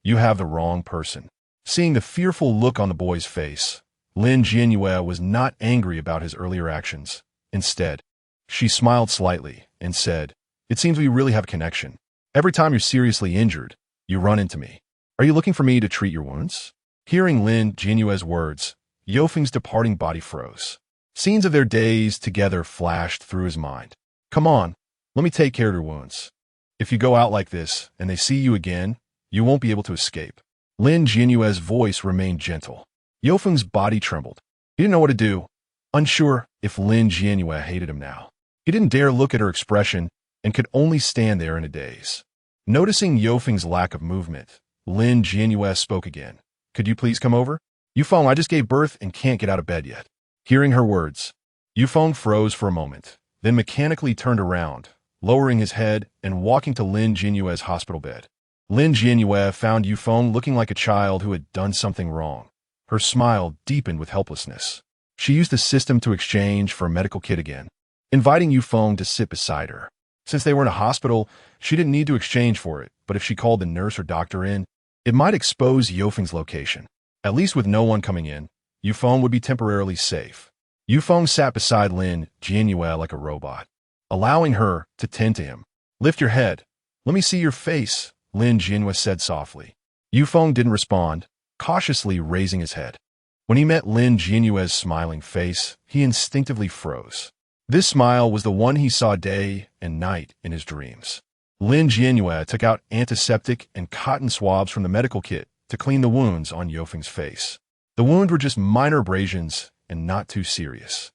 "You have the wrong person." Seeing the fearful look on the boy's face, Lin Jianyue was not angry about his earlier actions. Instead, she smiled slightly and said, "It seems we really have a connection. Every time you're seriously injured, you run into me. Are you looking for me to treat your wounds?" Hearing Lin Jianyue's words, Yofeng's departing body froze. Scenes of their days together flashed through his mind. "Come on, let me take care of your wounds. If you go out like this and they see you again, you won't be able to escape." Lin Jianyue's voice remained gentle. Yofeng's body trembled. He didn't know what to do, unsure if Lin Jianyue hated him now. He didn't dare look at her expression and could only stand there in a daze. Noticing Yofeng's lack of movement, Lin Jianyue spoke again. "Could you please come over? Yufeng, I just gave birth and can't get out of bed yet." Hearing her words, Yufeng froze for a moment, then mechanically turned around, lowering his head and walking to Lin Jianyue's hospital bed. Lin Jianyue found Yufeng looking like a child who had done something wrong. Her smile deepened with helplessness. She used the system to exchange for a medical kit again, inviting Yufeng to sit beside her. Since they were in a hospital, she didn't need to exchange for it, but if she called the nurse or doctor in, it might expose Yofeng's location. At least with no one coming in, Yufeng would be temporarily safe. Yufeng sat beside Lin Jianyue like a robot, allowing her to tend to him. "Lift your head. Let me see your face," Lin Jianyue said softly. Yufeng didn't respond, cautiously raising his head. When he met Lin Jianyue's smiling face, he instinctively froze. This smile was the one he saw day and night in his dreams. Lin Jianyue took out antiseptic and cotton swabs from the medical kit to clean the wounds on Yofeng's face. The wounds were just minor abrasions and not too serious.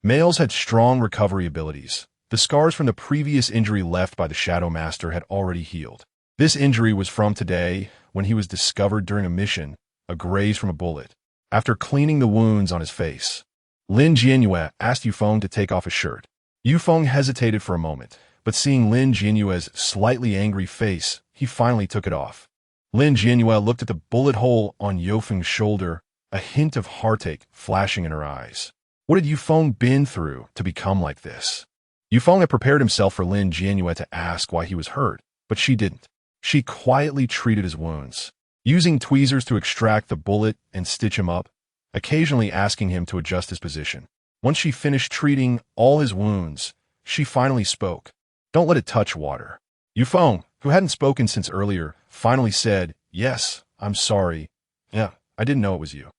Males had strong recovery abilities. The scars from the previous injury left by the Shadow Master had already healed. This injury was from today, when he was discovered during a mission, a graze from a bullet. After cleaning the wounds on his face, Lin Jianyue asked Yufeng to take off his shirt. Yufeng hesitated for a moment, but seeing Lin Jianyue's slightly angry face, he finally took it off. Lin Jianyue looked at the bullet hole on Yofeng's shoulder, a hint of heartache flashing in her eyes. What had Yufeng been through to become like this? Yufeng had prepared himself for Lin Jianyue to ask why he was hurt, but she didn't. She quietly treated his wounds, using tweezers to extract the bullet and stitch him up, occasionally asking him to adjust his position. Once she finished treating all his wounds, she finally spoke. "Don't let it touch water." Yufeng, who hadn't spoken since earlier, finally said, "Yes, I'm sorry. Yeah, I didn't know it was you."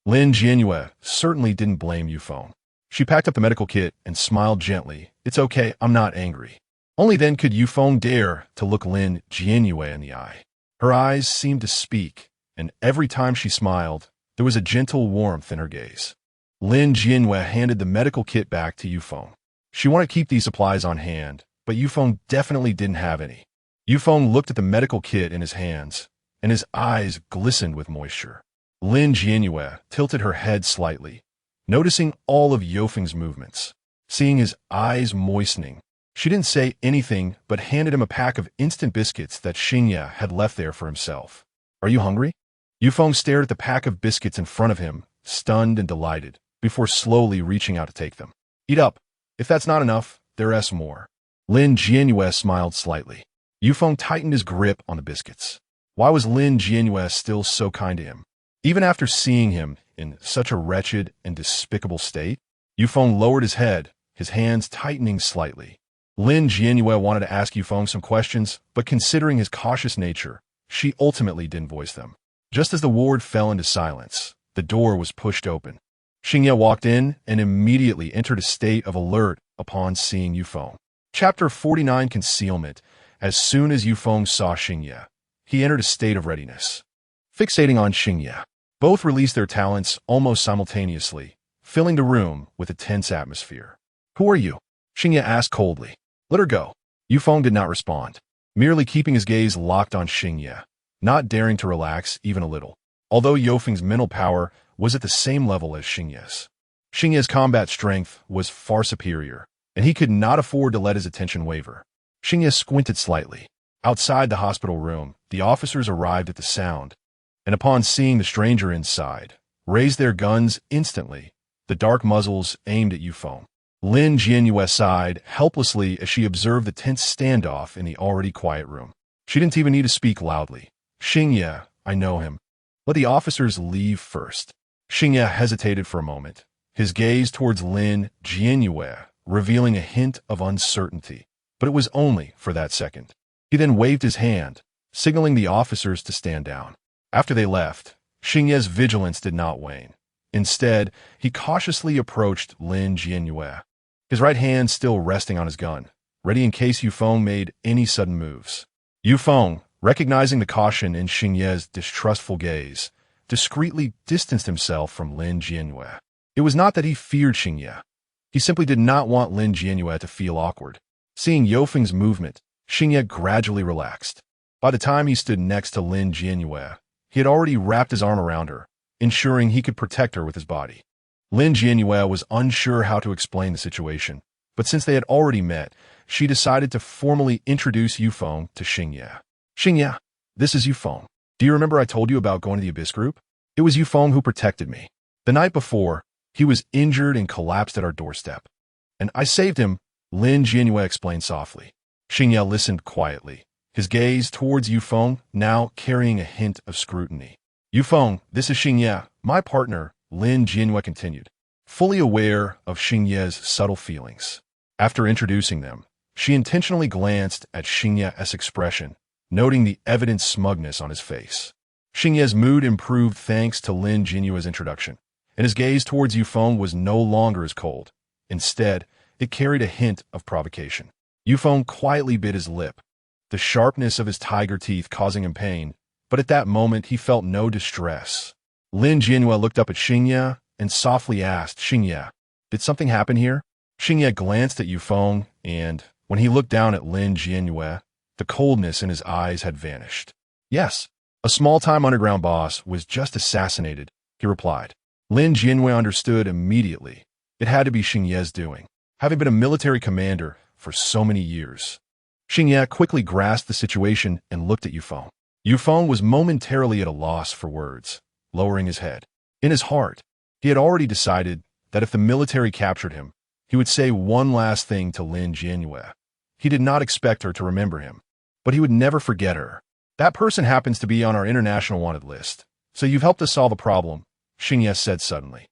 Lin Jianyue certainly didn't blame Yufeng. She packed up the medical kit and smiled gently. "It's okay, I'm not angry." Only then could Yufeng dare to look Lin Jianyue in the eye. Her eyes seemed to speak, and every time she smiled, there was a gentle warmth in her gaze. Lin Jianyue handed the medical kit back to Yufeng. She wanted to keep these supplies on hand, but Yufeng definitely didn't have any. Yufeng looked at the medical kit in his hands, and his eyes glistened with moisture. Lin Jianyue tilted her head slightly, noticing all of Yofeng's movements. Seeing his eyes moistening, she didn't say anything but handed him a pack of instant biscuits that Xingye had left there for himself. "Are you hungry?" Yufeng stared at the pack of biscuits in front of him, stunned and delighted, before slowly reaching out to take them. "Eat up. If that's not enough, there's more." Lin Jianyue smiled slightly. Yufeng tightened his grip on the biscuits. Why was Lin Jianyue still so kind to him? Even after seeing him in such a wretched and despicable state, Yufeng lowered his head, his hands tightening slightly. Lin Jianyue wanted to ask Yufeng some questions, but considering his cautious nature, she ultimately didn't voice them. Just as the ward fell into silence, the door was pushed open. Xingye walked in and immediately entered a state of alert upon seeing Yufeng. Chapter 49 Concealment. As soon as Yufeng saw Xingye, he entered a state of readiness. Fixating on Xingye, both released their talents almost simultaneously, filling the room with a tense atmosphere. "Who are you?" Xingye asked coldly. "Let her go." Yufeng did not respond, merely keeping his gaze locked on Xingye, not daring to relax even a little. Although Yofeng's mental power was at the same level as Xingye's, Xingye's combat strength was far superior, and he could not afford to let his attention waver. Xingye squinted slightly. Outside the hospital room, the officers arrived at the sound, and upon seeing the stranger inside, raised their guns instantly, the dark muzzles aimed at Yufeng. Lin Jianyue sighed helplessly as she observed the tense standoff in the already quiet room. She didn't even need to speak loudly. Xingye, I know him. Let the officers leave first. Xingye hesitated for a moment, his gaze towards Lin Jianyue, revealing a hint of uncertainty. But it was only for that second. He then waved his hand, signaling the officers to stand down. After they left, Xingye's vigilance did not wane. Instead, he cautiously approached Lin Jianyue, his right hand still resting on his gun, ready in case Yufeng made any sudden moves. Yufeng, recognizing the caution in Xingye's distrustful gaze, discreetly distanced himself from Lin Jianyue. It was not that he feared Xingye. He simply did not want Lin Jianyue to feel awkward. Seeing Yufeng's movement, Xingye gradually relaxed. By the time he stood next to Lin Jianyue, he had already wrapped his arm around her, ensuring he could protect her with his body. Lin Jianyue was unsure how to explain the situation, but since they had already met, she decided to formally introduce Yufeng to Xingye. Xingye, this is Yufeng. Do you remember I told you about going to the Abyss Group? It was Yufeng who protected me. The night before, he was injured and collapsed at our doorstep. And I saved him, Lin Jianyue explained softly. Xingye listened quietly, his gaze towards Yufeng now carrying a hint of scrutiny. Yufeng, this is Xingye, my partner, Lin Jianyue continued, fully aware of Xingye's subtle feelings. After introducing them, she intentionally glanced at Xingye's expression, noting the evident smugness on his face. Xingye's mood improved thanks to Lin Jianyue's introduction, and his gaze towards Yufeng was no longer as cold. Instead, it carried a hint of provocation. Yufeng quietly bit his lip, the sharpness of his tiger teeth causing him pain, but at that moment he felt no distress. Lin Jianyue looked up at Xingye and softly asked, Xingye, did something happen here? Xingye glanced at Yufeng, and when he looked down at Lin Jianyue, the coldness in his eyes had vanished. Yes, a small-time underground boss was just assassinated, he replied. Lin Jianyue understood immediately. It had to be Xingye's doing, having been a military commander for so many years. Xingye quickly grasped the situation and looked at Yufeng. Yufeng was momentarily at a loss for words, lowering his head. In his heart, he had already decided that if the military captured him, he would say one last thing to Lin Jianyue. He did not expect her to remember him, but he would never forget her. That person happens to be on our international wanted list, so you've helped us solve a problem, Xingye said suddenly.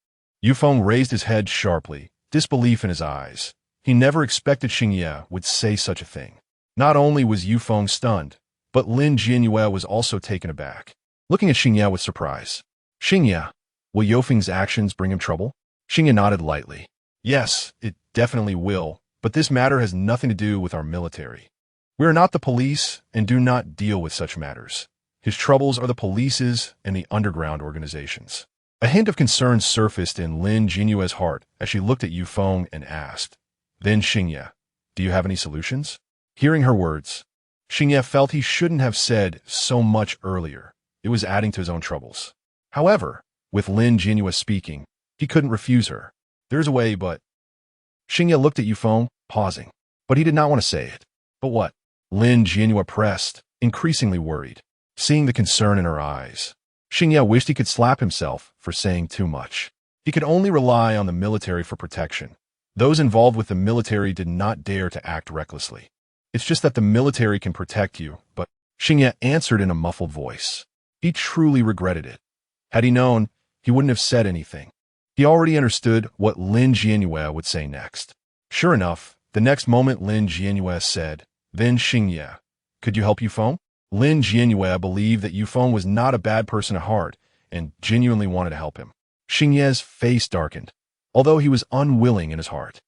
Yufeng raised his head sharply, disbelief in his eyes. He never expected Xingye would say such a thing. Not only was Yufeng stunned, but Lin Jianyue was also taken aback, looking at Xingye with surprise. Xingye, will Yufeng's actions bring him trouble? Xingye nodded lightly. Yes, it definitely will, but this matter has nothing to do with our military. We are not the police and do not deal with such matters. His troubles are the police's and the underground organizations. A hint of concern surfaced in Lin Jianyue's heart as she looked at Yufeng and asked, Then Xingye, do you have any solutions? Hearing her words, Xingye felt he shouldn't have said so much earlier. It was adding to his own troubles. However, with Lin Jianyue speaking, he couldn't refuse her. There's a way, but... Xingye looked at Yufeng, pausing, but he did not want to say it. But what? Lin Jianyue pressed, increasingly worried, seeing the concern in her eyes. Xingye wished he could slap himself for saying too much. He could only rely on the military for protection. Those involved with the military did not dare to act recklessly. It's just that the military can protect you, but Xingye answered in a muffled voice. He truly regretted it. Had he known, he wouldn't have said anything. He already understood what Lin Jianyue would say next. Sure enough, the next moment Lin Jianyue said, Then Xingye, could you help Yufeng? Lin Jianyue believed that Yufeng was not a bad person at heart and genuinely wanted to help him. Xingye's face darkened, although he was unwilling in his heart.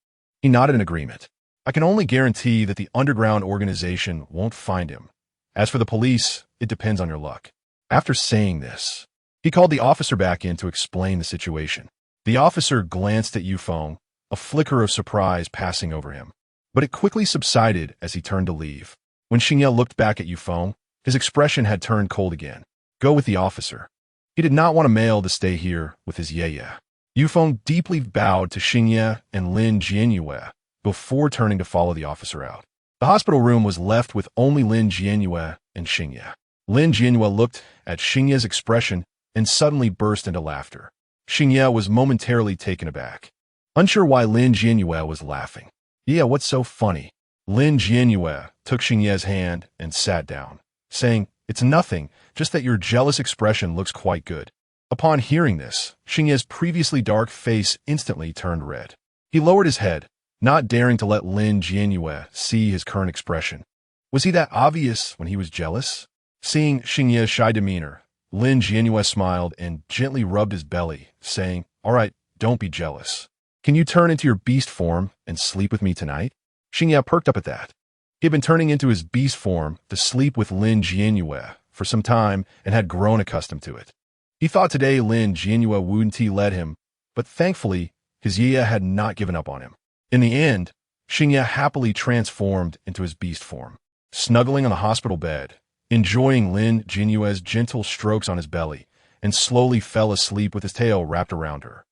He nodded in agreement. I can only guarantee that the underground organization won't find him. As for the police, it depends on your luck. After saying this, he called the officer back in to explain the situation. The officer glanced at Yufeng, a flicker of surprise passing over him. But it quickly subsided as he turned to leave. When Xingye looked back at Yufeng, his expression had turned cold again. Go with the officer. He did not want a male to stay here with his Yueyue. Yufeng deeply bowed to Xingye and Lin Jianyue before turning to follow the officer out. The hospital room was left with only Lin Jianyue and Xingye. Lin Jianyue looked at Xingye's expression and suddenly burst into laughter. Xingye was momentarily taken aback. Unsure why Lin Jianyue was laughing. Yeah, what's so funny? Lin Jianyue took Xingye's hand and sat down, saying, "It's nothing, just that your jealous expression looks quite good." Upon hearing this, Xingye's previously dark face instantly turned red. He lowered his head, not daring to let Lin Jianyue see his current expression. Was he that obvious when he was jealous? Seeing Xingye's shy demeanor, Lin Jianyue smiled and gently rubbed his belly, saying, "All right, don't be jealous. Can you turn into your beast form and sleep with me tonight?" Xingye perked up at that. He had been turning into his beast form to sleep with Lin Jianyue for some time and had grown accustomed to it. He thought today Lin Jianyue wouldn't let him, but thankfully, his Yueyue had not given up on him. In the end, Xingye happily transformed into his beast form, snuggling on the hospital bed, enjoying Lin Jianyue's gentle strokes on his belly, and slowly fell asleep with his tail wrapped around her.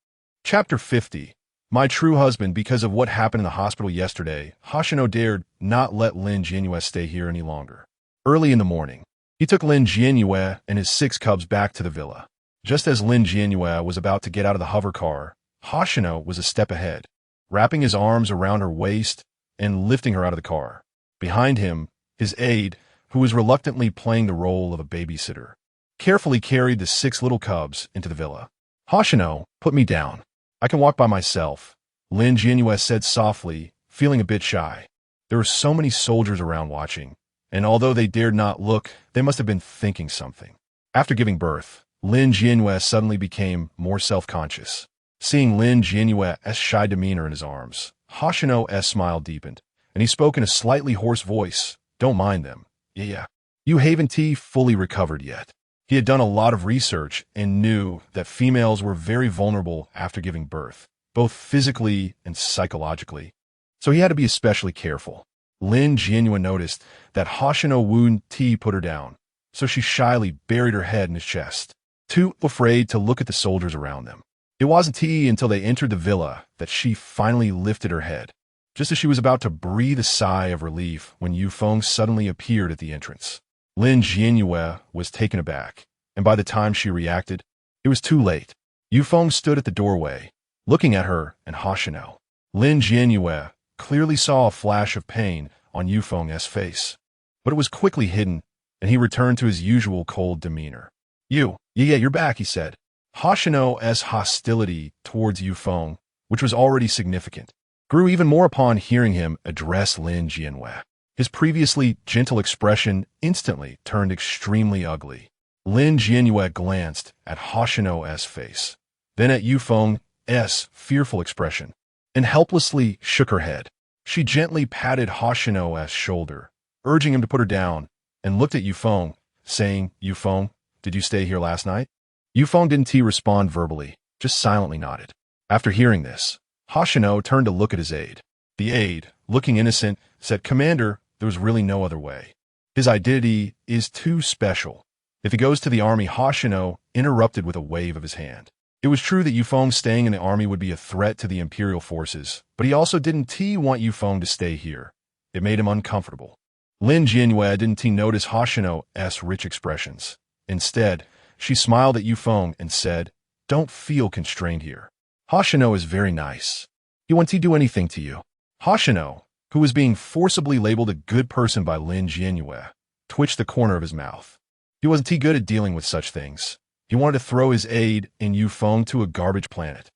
Chapter 50. My true husband. Because of what happened in the hospital yesterday, Hoshino dared not let Lin Jianyue stay here any longer. Early in the morning, he took Lin Jianyue and his 6 cubs back to the villa. Just as Lin Jianyue was about to get out of the hover car, Hoshino was a step ahead, wrapping his arms around her waist and lifting her out of the car. Behind him, his aide, who was reluctantly playing the role of a babysitter, carefully carried the 6 little cubs into the villa. "Hoshino, put me down. I can walk by myself," Lin Jianyue said softly, feeling a bit shy. There were so many soldiers around watching, and although they dared not look, they must have been thinking something. After giving birth, Lin Jianyue suddenly became more self-conscious. Seeing Lin Jianyue's shy demeanor in his arms, Hoshino's smile deepened, and he spoke in a slightly hoarse voice. "Don't mind them. Yeah. You haven't fully recovered yet." He had done a lot of research and knew that females were very vulnerable after giving birth, both physically and psychologically. So he had to be especially careful. Lin Jianyue noticed that Hoshino wouldn't put her down, so she shyly buried her head in his chest, too afraid to look at the soldiers around them. It wasn't until they entered the villa that she finally lifted her head, just as she was about to breathe a sigh of relief when Yueyue suddenly appeared at the entrance. Lin Jianyue was taken aback, and by the time she reacted, it was too late. Yueyue stood at the doorway, looking at her and Hoshino. Lin Jianyue clearly saw a flash of pain on Yueyu's face, but it was quickly hidden, and he returned to his usual cold demeanor. Yeah, you're back," he said. Hoshino's hostility towards Yueyue, which was already significant, grew even more upon hearing him address Lin Jianyue. His previously gentle expression instantly turned extremely ugly. Lin Jianyue glanced at Hoshino's face, then at Yueyu's fearful expression, and helplessly shook her head. She gently patted Hoshino's shoulder, urging him to put her down, and looked at Yueyue, saying, "Yueyue, did you stay here last night?" Yueyue didn't respond verbally, just silently nodded. After hearing this, Hoshino turned to look at his aide. The aide, looking innocent, said, "Commander, there was really no other way. His identity is too special. If he goes to the army," Hoshino interrupted with a wave of his hand. It was true that Yueyue staying in the army would be a threat to the imperial forces, but he also didn't want Yueyue to stay here. It made him uncomfortable. Lin Jianyue didn't notice Hoshino's rich expressions. Instead, she smiled at Yueyue and said, "Don't feel constrained here. Hoshino is very nice. He won't do anything to you." Hoshino, who was being forcibly labeled a good person by Lin Jianyue, twitched the corner of his mouth. He wasn't good at dealing with such things. He wanted to throw his aide and Yueyue to a garbage planet.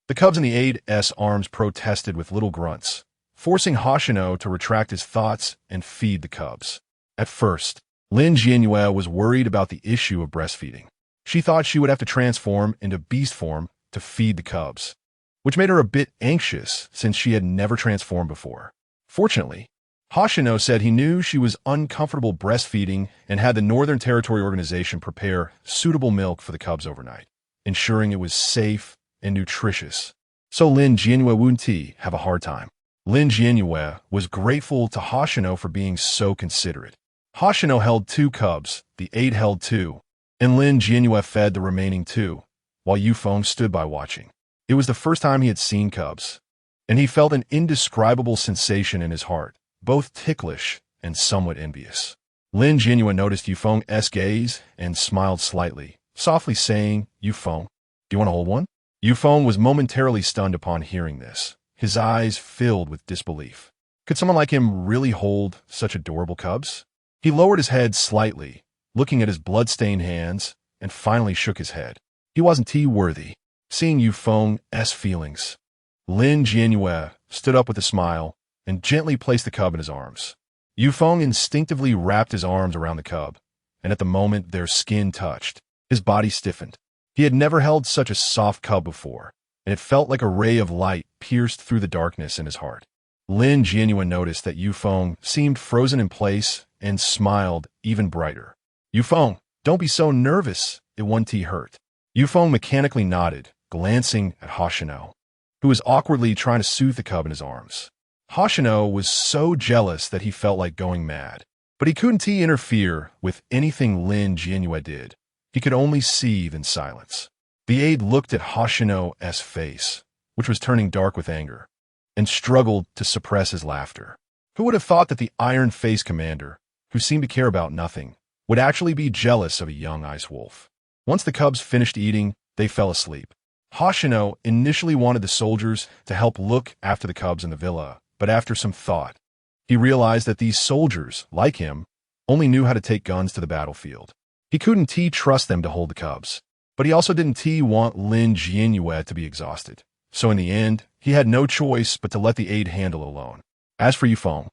The cubs in the aide's arms protested with little grunts, forcing Hoshino to retract his thoughts and feed the cubs. At first, Lin Jianyue was worried about the issue of breastfeeding. She thought she would have to transform into beast form to feed the cubs, which made her a bit anxious since she had never transformed before. Fortunately, Hoshino said he knew she was uncomfortable breastfeeding and had the Northern Territory Organization prepare suitable milk for the cubs overnight, ensuring it was safe and nutritious. So Lin Jianyue wouldn't have a hard time. Lin Jianyue was grateful to Hoshino for being so considerate. Hoshino held 2 cubs, the aide held 2, and Lin Jianyue fed the remaining 2, while Yueyue stood by watching. It was the first time he had seen cubs, and he felt an indescribable sensation in his heart, both ticklish and somewhat envious. Lin Jianyue noticed Yueyu's gaze and smiled slightly, softly saying, "Yueyue, do you want to hold one?" Yufeng was momentarily stunned upon hearing this, his eyes filled with disbelief. Could someone like him really hold such adorable cubs? He lowered his head slightly, looking at his blood-stained hands, and finally shook his head. He wasn't worthy. Seeing Yufeng's feelings, Lin Jianyue stood up with a smile and gently placed the cub in his arms. Yufeng instinctively wrapped his arms around the cub, and at the moment their skin touched, his body stiffened. He had never held such a soft cub before, and it felt like a ray of light pierced through the darkness in his heart. Lin Jianyue noticed that Yufeng seemed frozen in place and smiled even brighter. Yufeng, don't be so nervous, it won't hurt. Yufeng mechanically nodded, glancing at Hoshino, who was awkwardly trying to soothe the cub in his arms. Hoshino was so jealous that he felt like going mad, but he couldn't interfere with anything Lin Jianyue did. He could only seethe in silence. The aide looked at Hoshino's face, which was turning dark with anger, and struggled to suppress his laughter. Who would have thought that the iron-faced commander, who seemed to care about nothing, would actually be jealous of a young ice wolf? Once the cubs finished eating, they fell asleep. Hoshino initially wanted the soldiers to help look after the cubs in the villa, but after some thought, he realized that these soldiers, like him, only knew how to take guns to the battlefield. He couldn't trust them to hold the cubs, but he also didn't want Lin Jianyue to be exhausted. So in the end, he had no choice but to let the aide handle it alone. As for Yufeng,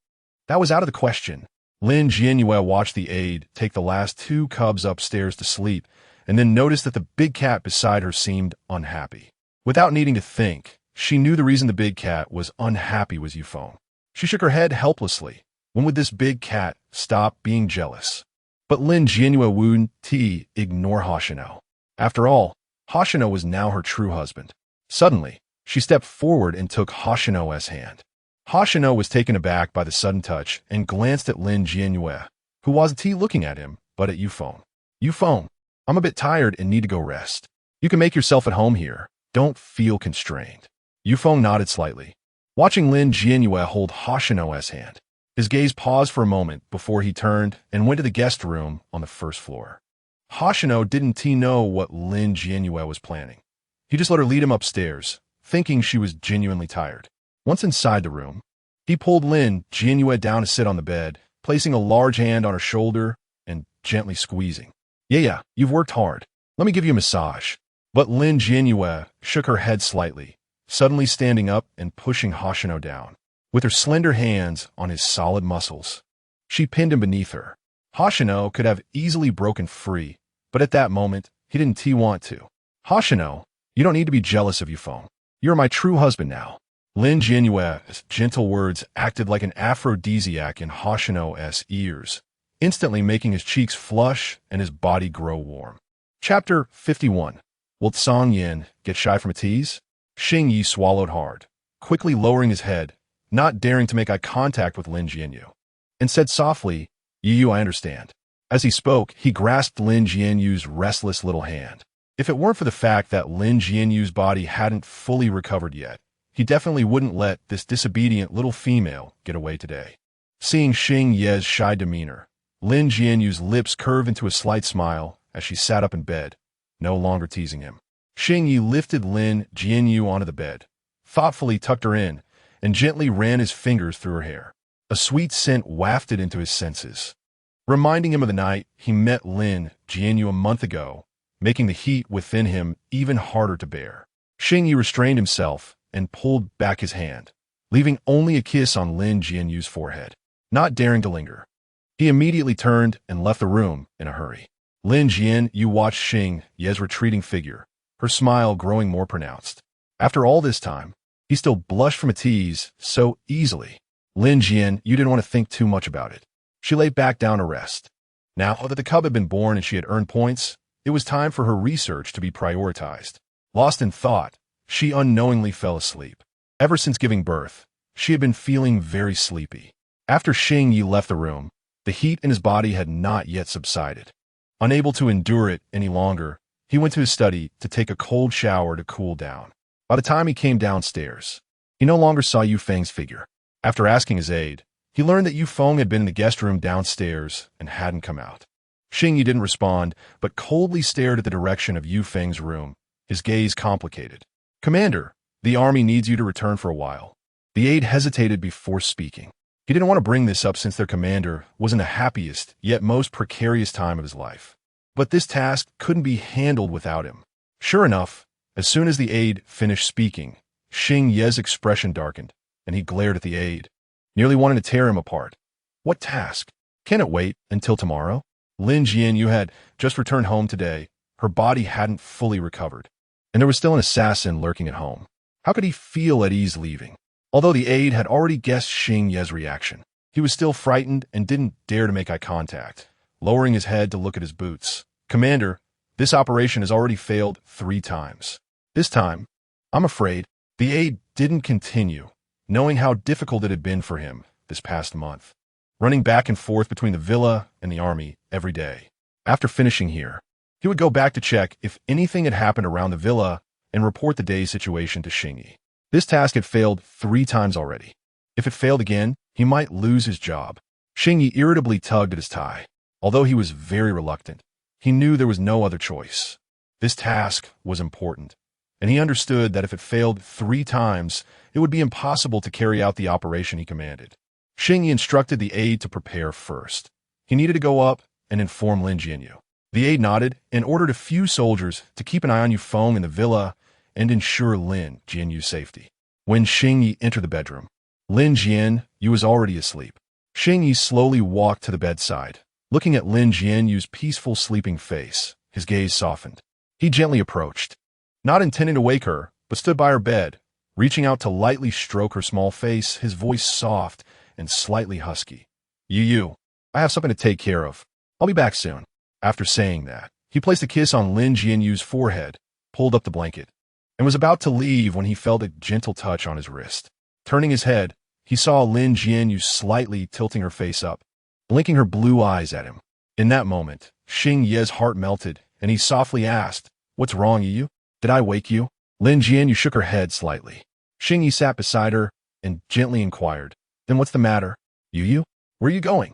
that was out of the question. Lin Jianyue watched the aide take the last 2 cubs upstairs to sleep, and then noticed that the big cat beside her seemed unhappy. Without needing to think, she knew the reason the big cat was unhappy was Yufeng. She shook her head helplessly. When would this big cat stop being jealous? But Lin Jianyue wouldn't ignore Hoshino. After all, Hoshino was now her true husband. Suddenly, she stepped forward and took Hoshino's hand. Hoshino was taken aback by the sudden touch and glanced at Lin Jianyue, who wasn't looking at him, but at Yufeng. Yufeng, I'm a bit tired and need to go rest. You can make yourself at home here. Don't feel constrained. Yufeng nodded slightly, watching Lin Jianyue hold Hoshino's hand. His gaze paused for a moment before he turned and went to the guest room on the first floor. Hoshino didn't know what Lin Jianyue was planning. He just let her lead him upstairs, thinking she was genuinely tired. Once inside the room, he pulled Lin Jianyue down to sit on the bed, placing a large hand on her shoulder and gently squeezing. Yeah, you've worked hard. Let me give you a massage. But Lin Jianyue shook her head slightly, suddenly standing up and pushing Hoshino down. With her slender hands on his solid muscles, she pinned him beneath her. Hoshino could have easily broken free, but at that moment, he didn't want to. Hoshino, you don't need to be jealous of Yufeng. You're my true husband now. Lin Jianyue's gentle words acted like an aphrodisiac in Hoshino's ears, instantly making his cheeks flush and his body grow warm. Chapter 51. Will Tsang Yin get shy from a tease? Xing Yi swallowed hard, quickly lowering his head, not daring to make eye contact with Lin Jianyue, and said softly, Yueyue, I understand. As he spoke, he grasped Lin Jianyue's restless little hand. If it weren't for the fact that Lin Jianyue's body hadn't fully recovered yet, he definitely wouldn't let this disobedient little female get away today. Seeing Xing Yi's shy demeanor, Lin Jianyue's lips curved into a slight smile as she sat up in bed, no longer teasing him. Xing Yi lifted Lin Jianyue onto the bed, thoughtfully tucked her in, and gently ran his fingers through her hair. A sweet scent wafted into his senses, reminding him of the night he met Lin Jianyue a month ago, making the heat within him even harder to bear. Xing Yi restrained himself and pulled back his hand, leaving only a kiss on Lin Jianyue's forehead. Not daring to linger, he immediately turned and left the room in a hurry. Lin Jianyue watched Xing Yi's retreating figure, her smile growing more pronounced. After all this time, he still blushed from a tease so easily. Lin Jianyue didn't want to think too much about it. She lay back down to rest. Now that the cub had been born and she had earned points, it was time for her research to be prioritized. Lost in thought, she unknowingly fell asleep. Ever since giving birth, she had been feeling very sleepy. After Xing Yi left the room, the heat in his body had not yet subsided. Unable to endure it any longer, he went to his study to take a cold shower to cool down. By the time he came downstairs, he no longer saw Yufeng's figure. After asking his aide, he learned that Yufeng had been in the guest room downstairs and hadn't come out. Xing Yi didn't respond, but coldly stared at the direction of Yufeng's room, his gaze complicated. "Commander, the army needs you to return for a while." The aide hesitated before speaking. He didn't want to bring this up since their commander was in the happiest, yet most precarious time of his life. But this task couldn't be handled without him. Sure enough, as soon as the aide finished speaking, Yueye's expression darkened, and he glared at the aide, nearly wanting to tear him apart. "What task? Can it wait until tomorrow?" Lin Jianyue had just returned home today. Her body hadn't fully recovered, and there was still an assassin lurking at home. How could he feel at ease leaving? Although the aide had already guessed Yueye's reaction, he was still frightened and didn't dare to make eye contact, lowering his head to look at his boots. "Commander, this operation has already failed 3 times. This time, I'm afraid." The aide didn't continue, knowing how difficult it had been for him this past month, running back and forth between the villa and the army every day. After finishing here, he would go back to check if anything had happened around the villa and report the day's situation to Yueyue. This task had failed 3 times already. If it failed again, he might lose his job. Yueyue irritably tugged at his tie. Although he was very reluctant, he knew there was no other choice. This task was important, and he understood that if it failed 3 times, it would be impossible to carry out the operation he commanded. Yueyue instructed the aide to prepare first. He needed to go up and inform Lin Jianyue. The aide nodded and ordered a few soldiers to keep an eye on Yufeng in the villa and ensure Lin Jianyue's safety. When Yueyue entered the bedroom, Lin Jianyue was already asleep. Yueyue slowly walked to the bedside. Looking at Lin Jianyue's peaceful sleeping face, his gaze softened. He gently approached, not intending to wake her, but stood by her bed, reaching out to lightly stroke her small face, his voice soft and slightly husky. "Yueyue, I have something to take care of. I'll be back soon." After saying that, he placed a kiss on Lin Jianyue's forehead, pulled up the blanket, and was about to leave when he felt a gentle touch on his wrist. Turning his head, he saw Lin Jianyue slightly tilting her face up, blinking her blue eyes at him. In that moment, Yueye's heart melted, and he softly asked, "What's wrong, Yueyue? Did I wake you?" Lin Jianyue shook her head slightly. Yueyue sat beside her and gently inquired, "Then what's the matter? Yueyue, where are you going?"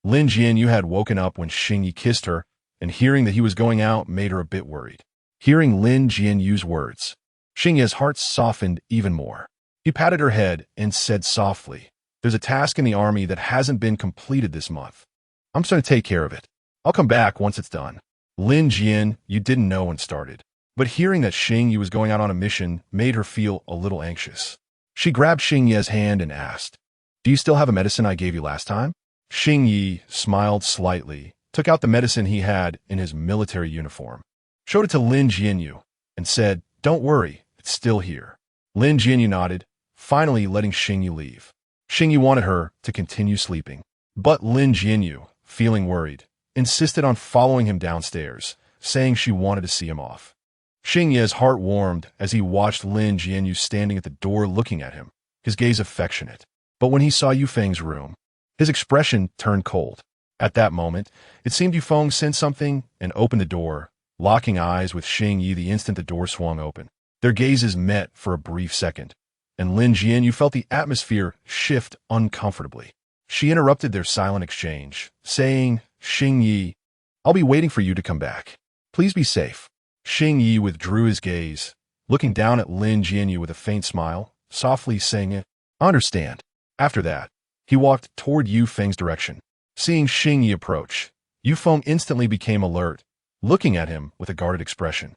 Lin Jianyue had woken up when Yueyue kissed her, and hearing that he was going out made her a bit worried. Hearing Lin Jianyue's words, Yueye's heart softened even more. He patted her head and said softly, "There's a task in the army that hasn't been completed this month. I'm just going to take care of it. I'll come back once it's done." Lin Jianyue didn't know when it started, but hearing that Yueyue was going out on a mission made her feel a little anxious. She grabbed Yueye's hand and asked, "Do you still have a medicine I gave you last time?" Yueyue smiled slightly, took out the medicine he had in his military uniform, showed it to Lin Jianyue, and said, "Don't worry, it's still here." Lin Jianyue nodded, finally letting Yueyue leave. Yueyue wanted her to continue sleeping, but Lin Jianyue, feeling worried, insisted on following him downstairs, saying she wanted to see him off. Yueye's heart warmed as he watched Lin Jianyue standing at the door looking at him, his gaze affectionate. But when he saw Yufeng's room, his expression turned cold. At that moment, it seemed Yufeng sensed something and opened the door, locking eyes with Yueyue the instant the door swung open. Their gazes met for a brief second, and Lin Jianyue felt the atmosphere shift uncomfortably. She interrupted their silent exchange, saying, "Yueyue, I'll be waiting for you to come back. Please be safe." Yueyue withdrew his gaze, looking down at Lin Jianyue with a faint smile, softly saying, "I understand." After that, he walked toward Yufeng's direction. Seeing Yueyue approach, Yufeng instantly became alert, looking at him with a guarded expression.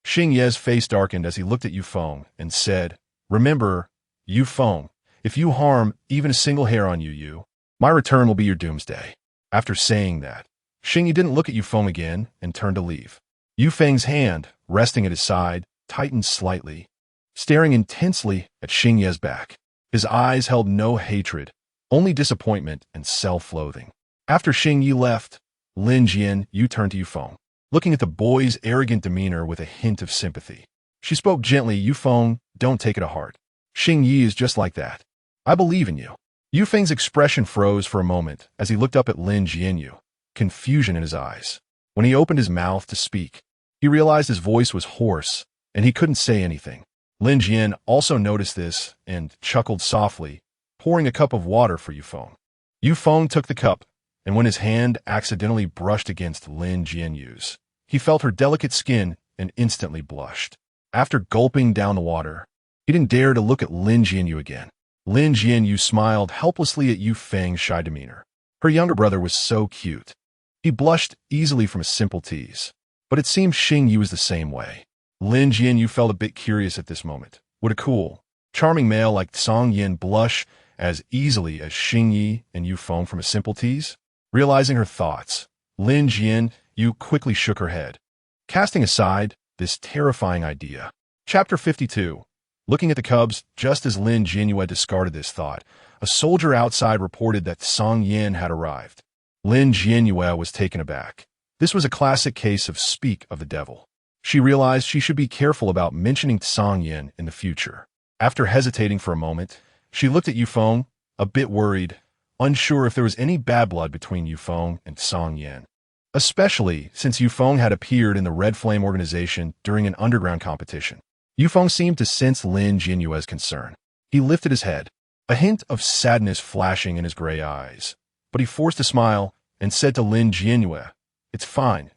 Yueye's face darkened as he looked at Yufeng and said, "Remember, Yufeng, if you harm even a single hair on Yueyue, my return will be your doomsday." After saying that, Yueyue didn't look at Yufeng again and turned to leave. Yufeng's hand, resting at his side, tightened slightly, staring intensely at Yueye's back. His eyes held no hatred, only disappointment and self-loathing. After Yueyue left, Lin Jianyue turned to Yufeng, looking at the boy's arrogant demeanor with a hint of sympathy. She spoke gently, "Yufeng, don't take it to heart. Yueyue is just like that. I believe in you." Yufeng's expression froze for a moment as he looked up at Lin Jianyue, confusion in his eyes. When he opened his mouth to speak, he realized his voice was hoarse and he couldn't say anything. Lin Jianyue also noticed this and chuckled softly, pouring a cup of water for Yufeng. Yufeng took the cup, and when his hand accidentally brushed against Lin Jianyue's, he felt her delicate skin and instantly blushed. After gulping down the water, he didn't dare to look at Lin Jianyue again. Lin Jianyue smiled helplessly at Yufeng's shy demeanor. Her younger brother was so cute. He blushed easily from a simple tease. But it seemed Xingyu was the same way. Lin Jianyue felt a bit curious at this moment. Would a cool, charming male like Song Yin blush as easily as Xingyi and Yufeng from a simple tease? Realizing her thoughts, Lin Jianyue quickly shook her head, casting aside this terrifying idea. Chapter 52. Looking at the cubs, just as Lin Jianyue discarded this thought, a soldier outside reported that Song Yin had arrived. Lin Jianyue was taken aback. This was a classic case of speak of the devil. She realized she should be careful about mentioning Song Yin in the future. After hesitating for a moment, she looked at Yufeng, a bit worried, unsure if there was any bad blood between Yufeng and Song Yin. Especially since Yufeng had appeared in the Red Flame organization during an underground competition. Yufeng seemed to sense Lin Jianyue's concern. He lifted his head, a hint of sadness flashing in his gray eyes. But he forced a smile and said to Lin Jianyue, "It's fine.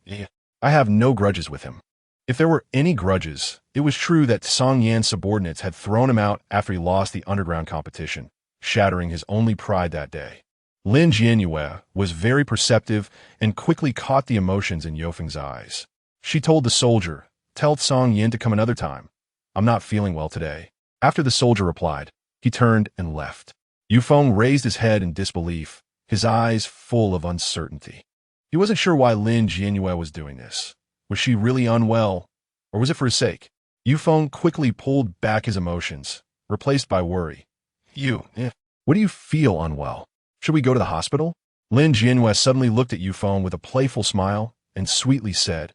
I have no grudges with him." If there were any grudges, it was true that Song Yan's subordinates had thrown him out after he lost the underground competition, shattering his only pride that day. Lin Jianyue was very perceptive and quickly caught the emotions in Yofeng's eyes. She told the soldier, "Tell Song Yin to come another time. I'm not feeling well today." After the soldier replied, he turned and left. Yufeng raised his head in disbelief, his eyes full of uncertainty. He wasn't sure why Lin Jianyue was doing this. Was she really unwell, or was it for his sake? Yufeng quickly pulled back his emotions, replaced by worry. What do you feel unwell? Should we go to the hospital? Lin Jianyue suddenly looked at Yufeng with a playful smile and sweetly said,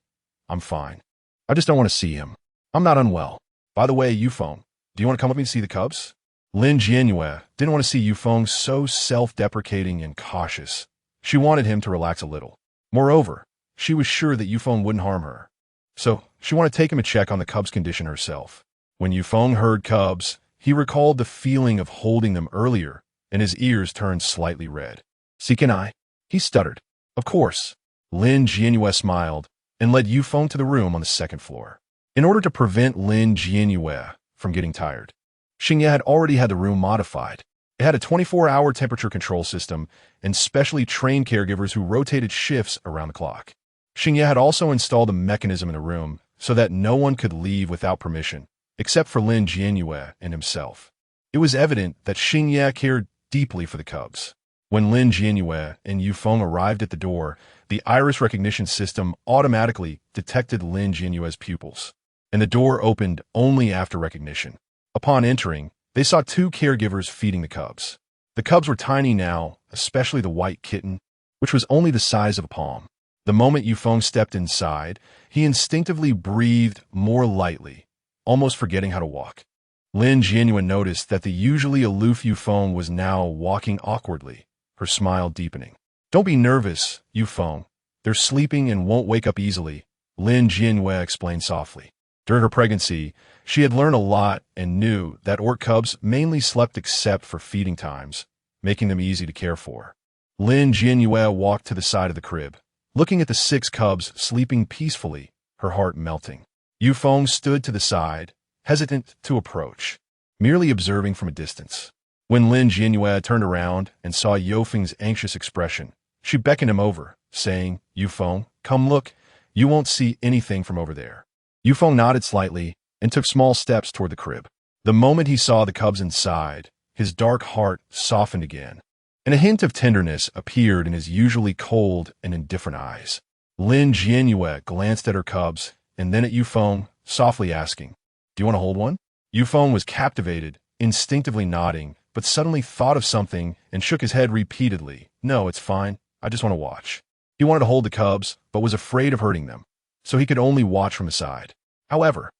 "I'm fine. I just don't want to see him. I'm not unwell. By the way, Yufeng, do you want to come with me to see the cubs?" Lin Jianyue didn't want to see Yufeng so self-deprecating and cautious. She wanted him to relax a little. Moreover, she was sure that Yufeng wouldn't harm her. So, she wanted to take him a check on the cubs' condition herself. When Yufeng heard cubs, he recalled the feeling of holding them earlier, and his ears turned slightly red. "See, can I?" He stuttered. "Of course." Lin Jianyue smiled and led Yufeng to the room on the second floor. In order to prevent Lin Jianyue from getting tired, Xingye had already had the room modified. It had a 24-hour temperature control system and specially trained caregivers who rotated shifts around the clock. Xingye had also installed a mechanism in the room so that no one could leave without permission, except for Lin Jianyue and himself. It was evident that Xingye cared deeply for the cubs. When Lin Jianyue and Yufeng arrived at the door, the iris recognition system automatically detected Lin Jianyue's pupils, and the door opened only after recognition. Upon entering, they saw two caregivers feeding the cubs. The cubs were tiny now, especially the white kitten, which was only the size of a palm. The moment Yufeng stepped inside, he instinctively breathed more lightly, almost forgetting how to walk. Lin Jianyue noticed that the usually aloof Yufeng was now walking awkwardly, her smile deepening. "Don't be nervous, Yufeng. They're sleeping and won't wake up easily," Lin Jianyue explained softly. During her pregnancy, she had learned a lot and knew that orc cubs mainly slept except for feeding times, making them easy to care for. Lin Jianyue walked to the side of the crib, looking at the 6 cubs sleeping peacefully, her heart melting. Yufeng stood to the side, hesitant to approach, merely observing from a distance. When Lin Jianyue turned around and saw Yofeng's anxious expression, she beckoned him over, saying, "Yufeng, come look. You won't see anything from over there." Yufeng nodded slightly and took small steps toward the crib. The moment he saw the cubs inside, his dark heart softened again, and a hint of tenderness appeared in his usually cold and indifferent eyes. Lin Jianyue glanced at her cubs and then at Yufeng, softly asking, "Do you want to hold one?" Yufeng was captivated, instinctively nodding, but suddenly thought of something and shook his head repeatedly. "No, it's fine. I just want to watch." He wanted to hold the cubs, but was afraid of hurting them, so he could only watch from the side. However,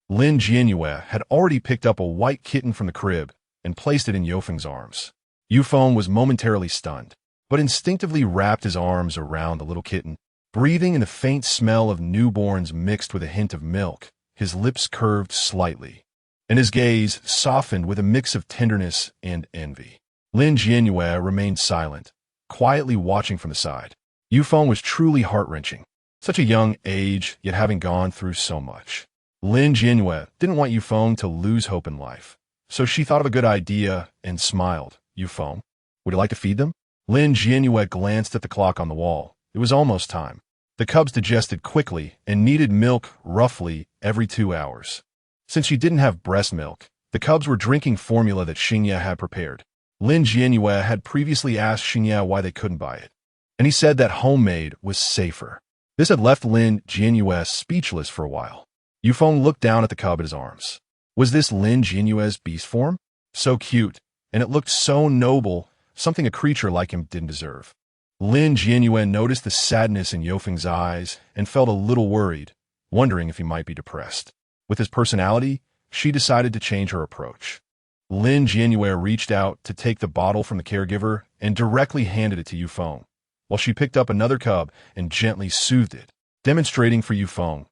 Lin Jianyue had already picked up a white kitten from the crib and placed it in Yofeng's arms. Yufeng was momentarily stunned, but instinctively wrapped his arms around the little kitten, breathing in the faint smell of newborns mixed with a hint of milk. His lips curved slightly, and his gaze softened with a mix of tenderness and envy. Lin Jianyue remained silent, quietly watching from the side. Yufeng was truly heart-wrenching. Such a young age, yet having gone through so much. Lin Jianyue didn't want Yufeng to lose hope in life, so she thought of a good idea and smiled. Yufeng, would you like to feed them? Lin Jianyue glanced at the clock on the wall. It was almost time. The cubs digested quickly and needed milk roughly every 2 hours. Since she didn't have breast milk, the cubs were drinking formula that Xingye had prepared. Lin Jianyue had previously asked Xingye why they couldn't buy it, and he said that homemade was safer. This had left Lin Jianyue speechless for a while. Yufeng looked down at the cub in his arms. Was this Lin Jianyue's beast form? So cute, and it looked so noble, something a creature like him didn't deserve. Lin Jianyue noticed the sadness in Yufeng's eyes and felt a little worried, wondering if he might be depressed. With his personality, she decided to change her approach. Lin Jianyue reached out to take the bottle from the caregiver and directly handed it to Yufeng, while she picked up another cub and gently soothed it, demonstrating for Yufeng,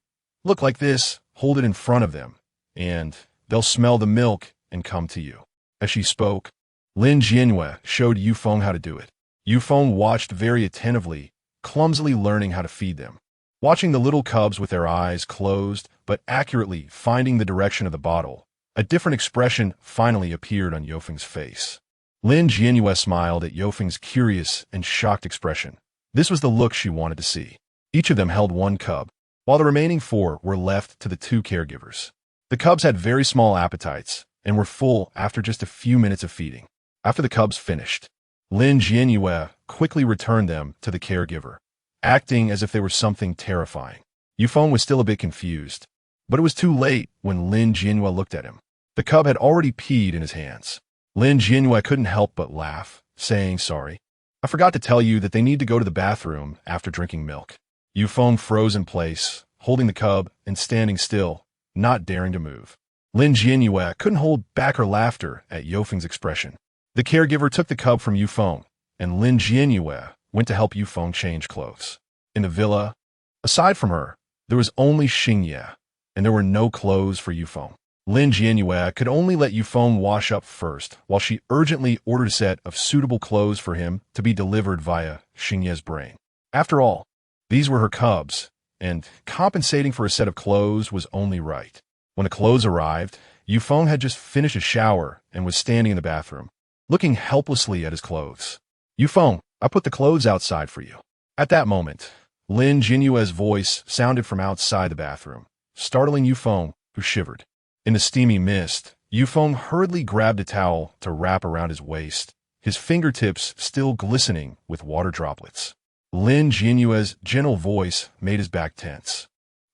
"Look like this, hold it in front of them, and they'll smell the milk and come to you." As she spoke, Lin Jianyue showed Yufeng how to do it. Yufeng watched very attentively, clumsily learning how to feed them. Watching the little cubs with their eyes closed, but accurately finding the direction of the bottle, a different expression finally appeared on Yufeng's face. Lin Jianyue smiled at Yufeng's curious and shocked expression. This was the look she wanted to see. Each of them held one cub, while the remaining 4 were left to the 2 caregivers. The cubs had very small appetites and were full after just a few minutes of feeding. After the cubs finished, Lin Jianyue quickly returned them to the caregiver, acting as if they were something terrifying. Yufeng was still a bit confused, but it was too late when Lin Jianyue looked at him. The cub had already peed in his hands. Lin Jianyue couldn't help but laugh, saying, "Sorry, I forgot to tell you that they need to go to the bathroom after drinking milk." Yufeng froze in place, holding the cub and standing still, not daring to move. Lin Jianyue couldn't hold back her laughter at Yufeng's expression. The caregiver took the cub from Yufeng, and Lin Jianyue went to help Yufeng change clothes. In the villa, aside from her, there was only Xingye, and there were no clothes for Yufeng. Lin Jianyue could only let Yufeng wash up first, while she urgently ordered a set of suitable clothes for him to be delivered via Xingye's brain. After all, these were her cubs, and compensating for a set of clothes was only right. When the clothes arrived, Yufeng had just finished a shower and was standing in the bathroom, looking helplessly at his clothes. "Yufeng, I put the clothes outside for you." At that moment, Lin Jianyue's voice sounded from outside the bathroom, startling Yufeng, who shivered. In the steamy mist, Yufeng hurriedly grabbed a towel to wrap around his waist, his fingertips still glistening with water droplets. Lin Jianyue's gentle voice made his back tense,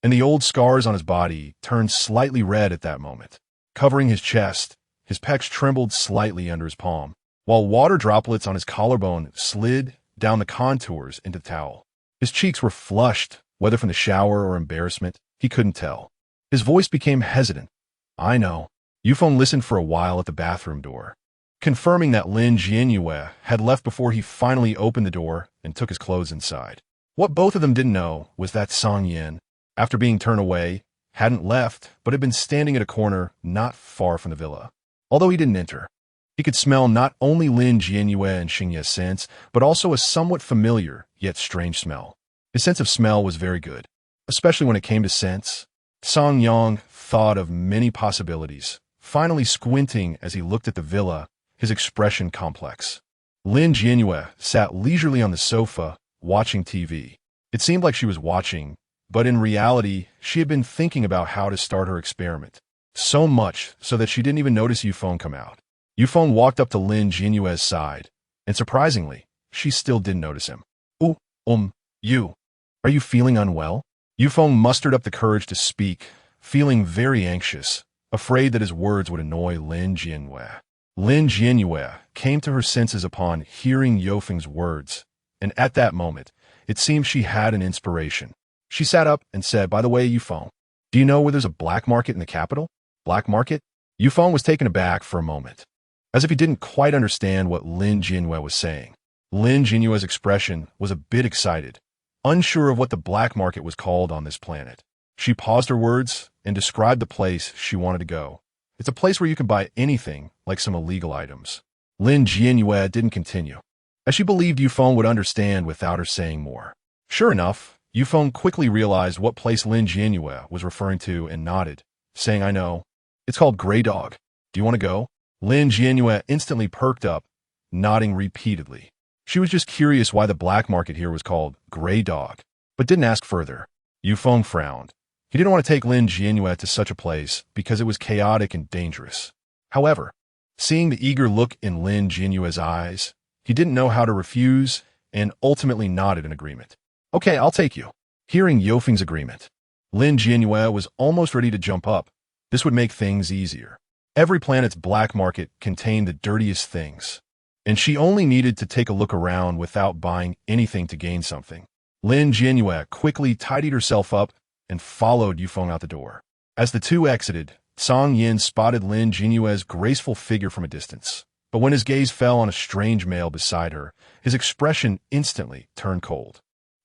and the old scars on his body turned slightly red at that moment. Covering his chest, his pecs trembled slightly under his palm, while water droplets on his collarbone slid down the contours into the towel. His cheeks were flushed, whether from the shower or embarrassment, he couldn't tell. His voice became hesitant. "I know." Yufeng listened for a while at the bathroom door, confirming that Lin Jianyue had left before he finally opened the door and took his clothes inside. What both of them didn't know was that Song Yin, after being turned away, hadn't left, but had been standing at a corner not far from the villa. Although he didn't enter, he could smell not only Lin Jianyue and Xingye's scents, but also a somewhat familiar yet strange smell. His sense of smell was very good, especially when it came to scents. Song Yang thought of many possibilities, finally squinting as he looked at the villa, his expression complex. Lin Jianyue sat leisurely on the sofa, watching TV. It seemed like she was watching, but in reality, she had been thinking about how to start her experiment. So much so that she didn't even notice Yufeng come out. Yufeng walked up to Lin Jianyue's side, and surprisingly, she still didn't notice him. You, are you feeling unwell?" Yufeng mustered up the courage to speak, feeling very anxious, afraid that his words would annoy Lin Jianyue. Lin Jianyue came to her senses upon hearing Yufeng's words, and at that moment, it seemed she had an inspiration. She sat up and said, "By the way, Yufeng, do you know where there's a black market in the capital?" "Black market?" Yufeng was taken aback for a moment, as if he didn't quite understand what Lin Jianyue was saying. Lin Jianyue's expression was a bit excited, unsure of what the black market was called on this planet. She paused her words and described the place she wanted to go. "It's a place where you can buy anything, like some illegal items." Lin Jianyue didn't continue, as she believed Yufeng would understand without her saying more. Sure enough, Yufeng quickly realized what place Lin Jianyue was referring to and nodded, saying, I know. It's called Grey Dog. Do you want to go? Lin Jianyue instantly perked up, nodding repeatedly. She was just curious why the black market here was called Grey Dog, but didn't ask further. Yufeng frowned. He didn't want to take Lin Jianyue to such a place because it was chaotic and dangerous. However, seeing the eager look in Lin Jianyue's eyes, he didn't know how to refuse and ultimately nodded in agreement. Okay, I'll take you. Hearing Yufeng's agreement, Lin Jianyue was almost ready to jump up. This would make things easier. Every planet's black market contained the dirtiest things, and she only needed to take a look around without buying anything to gain something. Lin Jianyue quickly tidied herself up and followed Yufeng out the door. As the two exited, Song Yin spotted Lin Jianyue's graceful figure from a distance. But when his gaze fell on a strange male beside her, his expression instantly turned cold.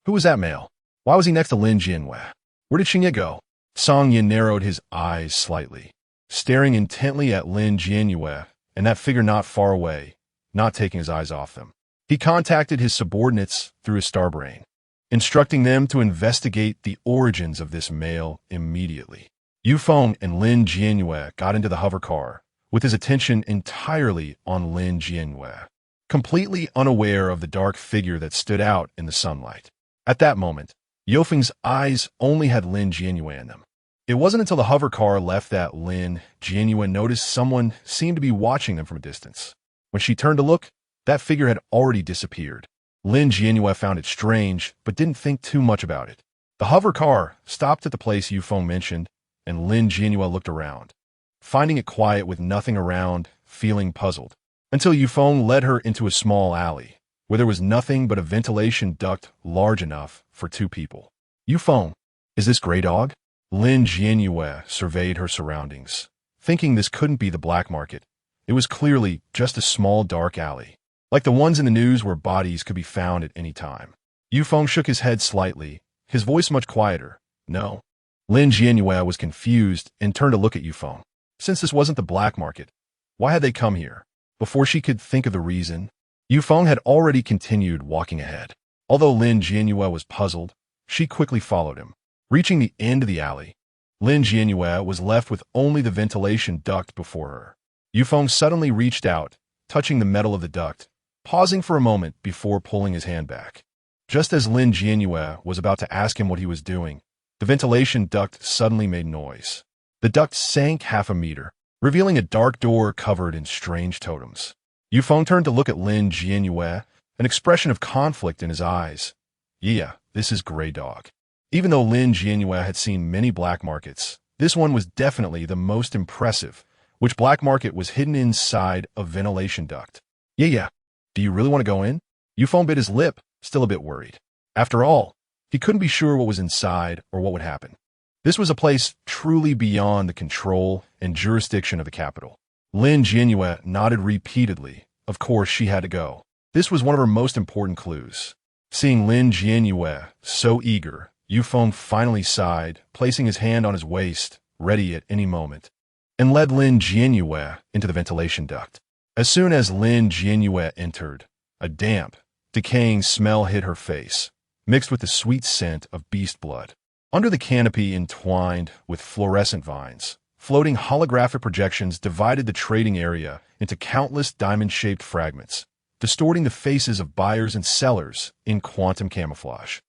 Who was that male? Why was he next to Lin Jianyue? Where did Xingye go? Song Yin narrowed his eyes slightly, staring intently at Lin Jianyue and that figure not far away, not taking his eyes off them. He contacted his subordinates through his star brain, instructing them to investigate the origins of this male immediately. Yufeng and Lin Jianyue got into the hover car, with his attention entirely on Lin Jianyue, completely unaware of the dark figure that stood out in the sunlight. At that moment, Yufeng's eyes only had Lin Jianyue in them. It wasn't until the hover car left that Lin Jianyue noticed someone seemed to be watching them from a distance. When she turned to look, that figure had already disappeared. Lin Jianyue found it strange, but didn't think too much about it. The hover car stopped at the place Yufeng mentioned, and Lin Jianyue looked around, finding it quiet with nothing around, feeling puzzled, until Yufeng led her into a small alley, where there was nothing but a ventilation duct large enough for two people. Yufeng, is this Grey Dog? Lin Jianyue surveyed her surroundings, thinking this couldn't be the black market. It was clearly just a small dark alley, like the ones in the news where bodies could be found at any time. Yufeng shook his head slightly, his voice much quieter. No. Lin Jianyue was confused and turned to look at Yufeng. Since this wasn't the black market, why had they come here? Before she could think of the reason, Yufeng had already continued walking ahead. Although Lin Jianyue was puzzled, she quickly followed him. Reaching the end of the alley, Lin Jianyue was left with only the ventilation duct before her. Yufeng suddenly reached out, touching the metal of the duct, pausing for a moment before pulling his hand back. Just as Lin Jianyue was about to ask him what he was doing, the ventilation duct suddenly made noise. The duct sank half a meter, revealing a dark door covered in strange totems. Yufeng turned to look at Lin Jianyue, an expression of conflict in his eyes. Yeah, this is Grey Dog. Even though Lin Jianyue had seen many black markets, this one was definitely the most impressive, which black market was hidden inside a ventilation duct. Yeah. Do you really want to go in? Yufeng bit his lip, still a bit worried. After all, he couldn't be sure what was inside or what would happen. This was a place truly beyond the control and jurisdiction of the capital. Lin Jianyue nodded repeatedly. Of course, she had to go. This was one of her most important clues. Seeing Lin Jianyue so eager, Yufeng finally sighed, placing his hand on his waist, ready at any moment, and led Lin Jianyue into the ventilation duct. As soon as Lin Jianyue entered, a damp, decaying smell hit her face, mixed with the sweet scent of beast blood. Under the canopy entwined with fluorescent vines, floating holographic projections divided the trading area into countless diamond-shaped fragments, distorting the faces of buyers and sellers in quantum camouflage.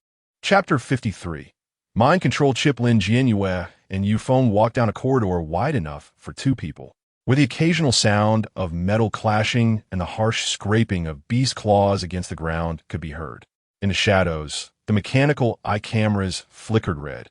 Chapter 53. Mind control chip. Lin Jianyue and Yufeng walked down a corridor wide enough for two people, where the occasional sound of metal clashing and the harsh scraping of beast claws against the ground could be heard. In the shadows, the mechanical eye cameras flickered red,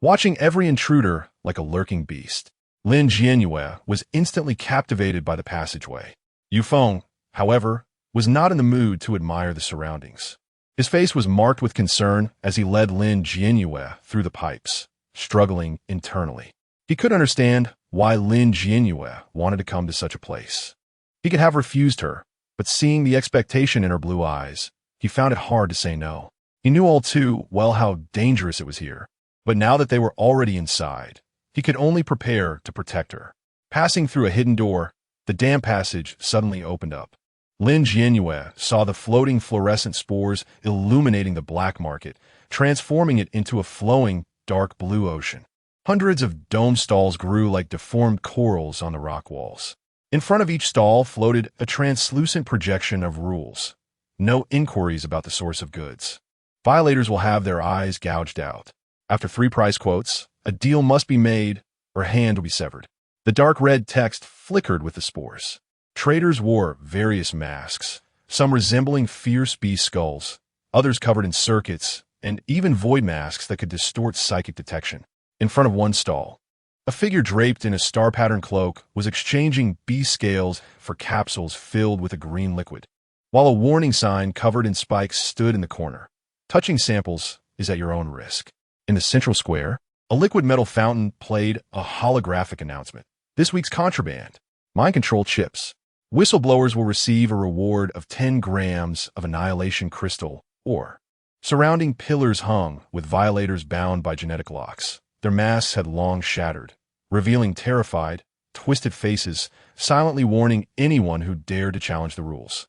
watching every intruder like a lurking beast. Lin Jianyue was instantly captivated by the passageway. Yufeng, however, was not in the mood to admire the surroundings. His face was marked with concern as he led Lin Jianyue through the pipes, struggling internally. He could understand why Lin Jianyue wanted to come to such a place. He could have refused her, but seeing the expectation in her blue eyes, he found it hard to say no. He knew all too well how dangerous it was here, but now that they were already inside, he could only prepare to protect her. Passing through a hidden door, the damp passage suddenly opened up. Lin Jianyue saw the floating fluorescent spores illuminating the black market, transforming it into a flowing, dark blue ocean. Hundreds of dome stalls grew like deformed corals on the rock walls. In front of each stall floated a translucent projection of rules. No inquiries about the source of goods. Violators will have their eyes gouged out. After 3 price quotes, a deal must be made or a hand will be severed. The dark red text flickered with the spores. Traders wore various masks, some resembling fierce beast skulls, others covered in circuits, and even void masks that could distort psychic detection. In front of one stall, a figure draped in a star-patterned cloak was exchanging beast scales for capsules filled with a green liquid, while a warning sign covered in spikes stood in the corner. Touching samples is at your own risk. In the central square, a liquid metal fountain played a holographic announcement. This week's contraband: mind-control chips. Whistleblowers will receive a reward of 10 grams of annihilation crystal ore. Surrounding pillars hung with violators bound by genetic locks. Their masks had long shattered, revealing terrified, twisted faces, silently warning anyone who dared to challenge the rules.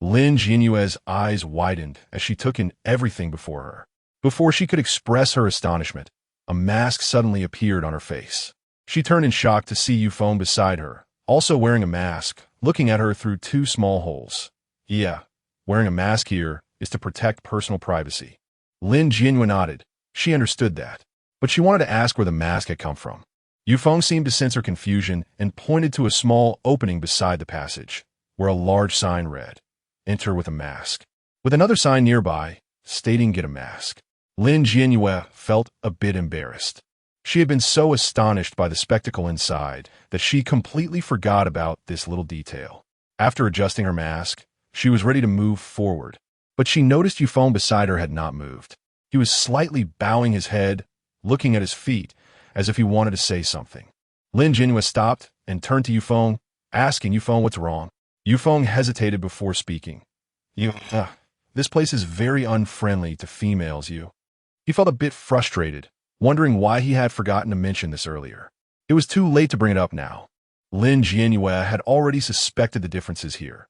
Lin Jianyue's eyes widened as she took in everything before her. Before she could express her astonishment, a mask suddenly appeared on her face. She turned in shock to see Yueyue beside her, also wearing a mask, looking at her through 2 small holes. Yeah, wearing a mask here is to protect personal privacy. Lin Jianyue nodded. She understood that, but she wanted to ask where the mask had come from. Yueyue seemed to sense her confusion and pointed to a small opening beside the passage, where a large sign read, "Enter with a mask," with another sign nearby, stating "Get a mask." Lin Jianyue felt a bit embarrassed. She had been so astonished by the spectacle inside that she completely forgot about this little detail. After adjusting her mask, she was ready to move forward, but she noticed Yueyue beside her had not moved. He was slightly bowing his head, looking at his feet, as if he wanted to say something. Lin Jianyue stopped and turned to Yueyue, asking Yueyue what's wrong. Yueyue hesitated before speaking. This place is very unfriendly to females, He felt a bit frustrated, wondering why he had forgotten to mention this earlier. It was too late to bring it up now. Lin Jianyue had already suspected the differences here.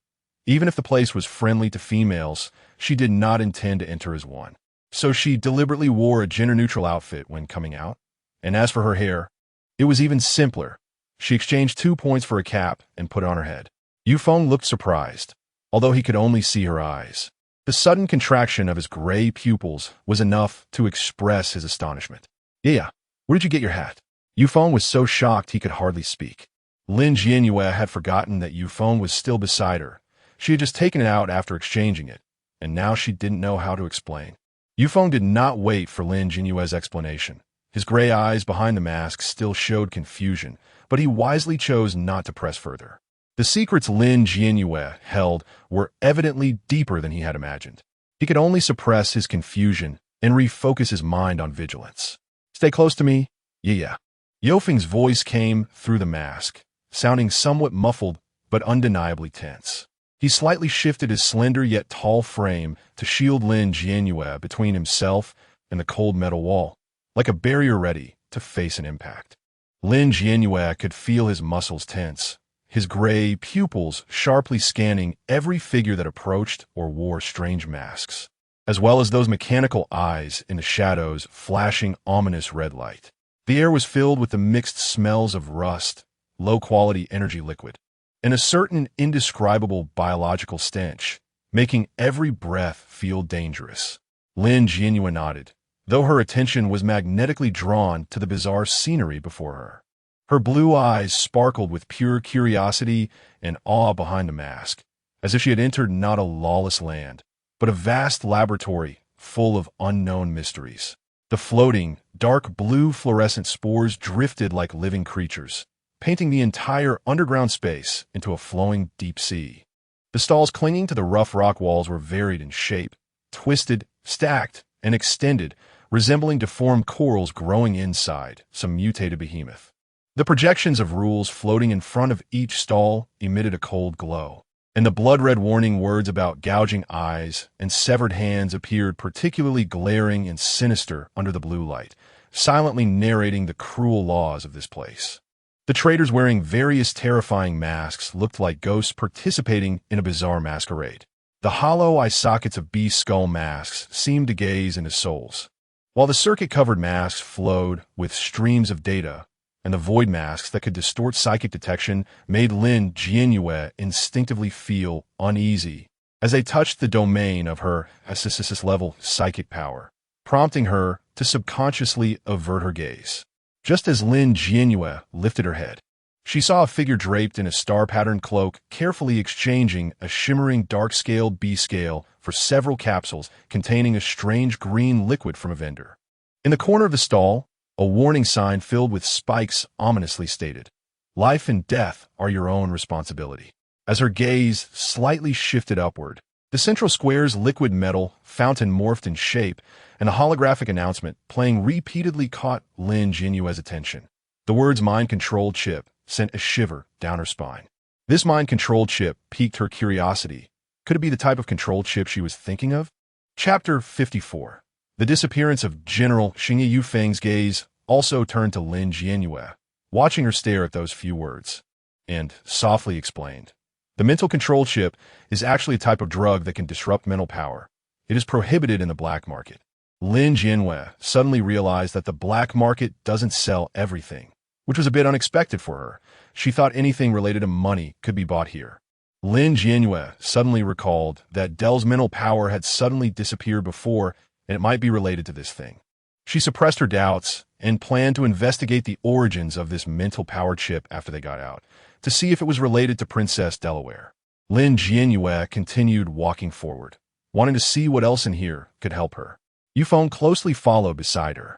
Even if the place was friendly to females, she did not intend to enter as one. So she deliberately wore a gender-neutral outfit when coming out. And as for her hair, it was even simpler. She exchanged 2 points for a cap and put it on her head. Yueyue looked surprised, although he could only see her eyes. The sudden contraction of his gray pupils was enough to express his astonishment. Yeah, where did you get your hat? Yueyue was so shocked he could hardly speak. Lin Jianyue had forgotten that Yueyue was still beside her. She had just taken it out after exchanging it, and now she didn't know how to explain. Yueyue did not wait for Lin Jianyue's explanation. His gray eyes behind the mask still showed confusion, but he wisely chose not to press further. The secrets Lin Jianyue held were evidently deeper than he had imagined. He could only suppress his confusion and refocus his mind on vigilance. Stay close to me? Yeah. Yueyu's voice came through the mask, sounding somewhat muffled but undeniably tense. He slightly shifted his slender yet tall frame to shield Lin Jianyue between himself and the cold metal wall, like a barrier ready to face an impact. Lin Jianyue could feel his muscles tense, his gray pupils sharply scanning every figure that approached or wore strange masks, as well as those mechanical eyes in the shadows flashing ominous red light. The air was filled with the mixed smells of rust, low-quality energy liquid, and a certain indescribable biological stench, making every breath feel dangerous. Lin Jianyue nodded, though her attention was magnetically drawn to the bizarre scenery before her. Her blue eyes sparkled with pure curiosity and awe behind the mask, as if she had entered not a lawless land, but a vast laboratory full of unknown mysteries. The floating, dark blue fluorescent spores drifted like living creatures, painting the entire underground space into a flowing deep sea. The stalls clinging to the rough rock walls were varied in shape, twisted, stacked, and extended, resembling deformed corals growing inside some mutated behemoth. The projections of rules floating in front of each stall emitted a cold glow, and the blood-red warning words about gouging eyes and severed hands appeared particularly glaring and sinister under the blue light, silently narrating the cruel laws of this place. The traders wearing various terrifying masks looked like ghosts participating in a bizarre masquerade. The hollow eye sockets of beast skull masks seemed to gaze into souls, while the circuit-covered masks flowed with streams of data, and the void masks that could distort psychic detection made Lin Jianyue instinctively feel uneasy as they touched the domain of her SS-level psychic power, prompting her to subconsciously avert her gaze. Just as Lin Jianyue lifted her head, she saw a figure draped in a star-patterned cloak carefully exchanging a shimmering dark-scale B-scale for several capsules containing a strange green liquid from a vendor. In the corner of the stall, a warning sign filled with spikes ominously stated, "Life and death are your own responsibility." As her gaze slightly shifted upward, the central square's liquid metal fountain morphed in shape, and a holographic announcement playing repeatedly caught Lin Jianyue's attention. The words "mind-controlled chip" sent a shiver down her spine. This mind-controlled chip piqued her curiosity. Could it be the type of control chip she was thinking of? Chapter 54. The disappearance of General Xingye. Yufeng's gaze also turned to Lin Jianyue, watching her stare at those few words, and softly explained. The mental control chip is actually a type of drug that can disrupt mental power. It is prohibited in the black market. Lin Jianyue suddenly realized that the black market doesn't sell everything, which was a bit unexpected for her. She thought anything related to money could be bought here. Lin Jianyue suddenly recalled that Dell's mental power had suddenly disappeared before, and it might be related to this thing. She suppressed her doubts and planned to investigate the origins of this mental power chip after they got out, to see if it was related to Princess Delaware. Lin Jianyue continued walking forward, wanting to see what else in here could help her. Yufeng closely followed beside her,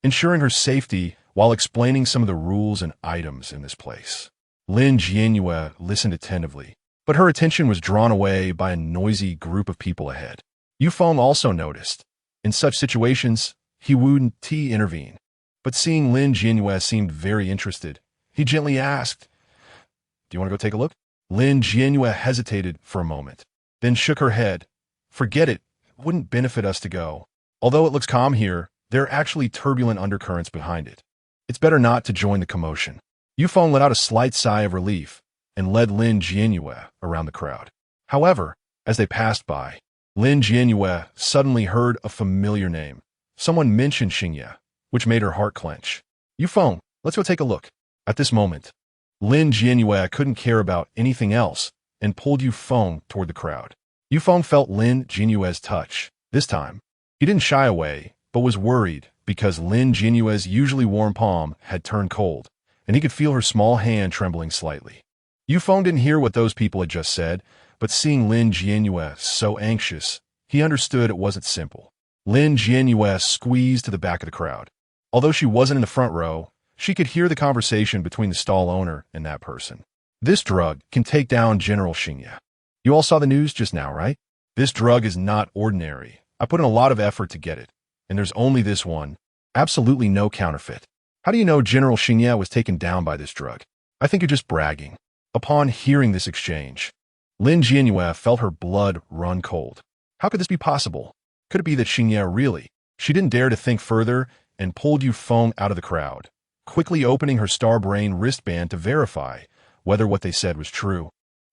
ensuring her safety while explaining some of the rules and items in this place. Lin Jianyue listened attentively, but her attention was drawn away by a noisy group of people ahead. Yufeng also noticed. In such situations, he wouldn't intervene, but seeing Lin Jianyue seemed very interested, he gently asked, "Do you want to go take a look?" Lin Jianyue hesitated for a moment, then shook her head. "Forget it. It wouldn't benefit us to go. Although it looks calm here, there are actually turbulent undercurrents behind it. It's better not to join the commotion." Yufeng let out a slight sigh of relief and led Lin Jianyue around the crowd. However, as they passed by, Lin Jianyue suddenly heard a familiar name. Someone mentioned Xingye, which made her heart clench. "Yufeng, let's go take a look." At this moment, Lin Jianyue couldn't care about anything else and pulled Yufeng toward the crowd. Yufeng felt Lin Jianyue's touch. This time, he didn't shy away, but was worried because Lin Jianyue's usually warm palm had turned cold, and he could feel her small hand trembling slightly. Yufeng didn't hear what those people had just said, but seeing Lin Jianyue so anxious, he understood it wasn't simple. Lin Jianyue squeezed to the back of the crowd. Although she wasn't in the front row, she could hear the conversation between the stall owner and that person. "This drug can take down General Xingye. You all saw the news just now, right? This drug is not ordinary. I put in a lot of effort to get it, and there's only this one. Absolutely no counterfeit. How do you know General Xingye was taken down by this drug? I think you're just bragging." Upon hearing this exchange, Lin Jianyue felt her blood run cold. How could this be possible? Could it be that Xingye really? She didn't dare to think further and pulled Yufeng out of the crowd, quickly opening her star brain wristband to verify whether what they said was true.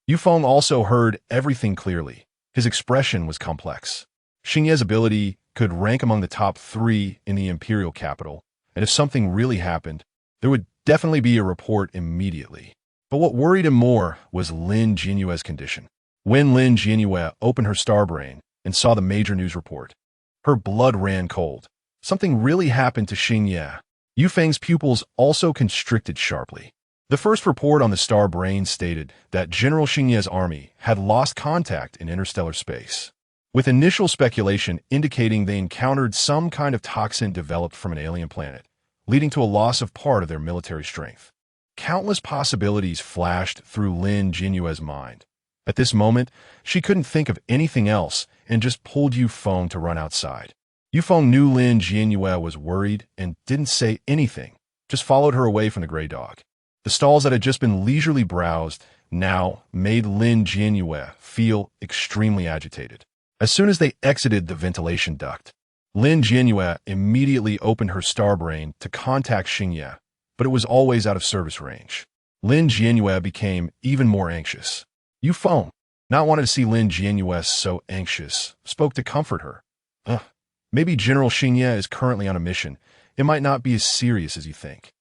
Yufeng also heard everything clearly. His expression was complex. Xingye's ability could rank among the top 3 in the imperial capital, and if something really happened, there would definitely be a report immediately. But what worried him more was Lin Jianyue's condition. When Lin Jianyue opened her star brain and saw the major news report, her blood ran cold. Something really happened to Xingye. Yufeng's pupils also constricted sharply. The first report on the star brain stated that General Xingye's army had lost contact in interstellar space, with initial speculation indicating they encountered some kind of toxin developed from an alien planet, leading to a loss of part of their military strength. Countless possibilities flashed through Lin Jianyue's mind. At this moment, she couldn't think of anything else and just pulled Yufeng to run outside. Yufeng knew Lin Jianyue was worried and didn't say anything, just followed her away from the gray dog. The stalls that had just been leisurely browsed now made Lin Jianyue feel extremely agitated. As soon as they exited the ventilation duct, Lin Jianyue immediately opened her star brain to contact Xingye, but it was always out of service range. Lin Jianyue became even more anxious. Yufeng, not wanting to see Lin Jianyue so anxious, spoke to comfort her. Maybe General Xingye is currently on a mission. It might not be as serious as you think.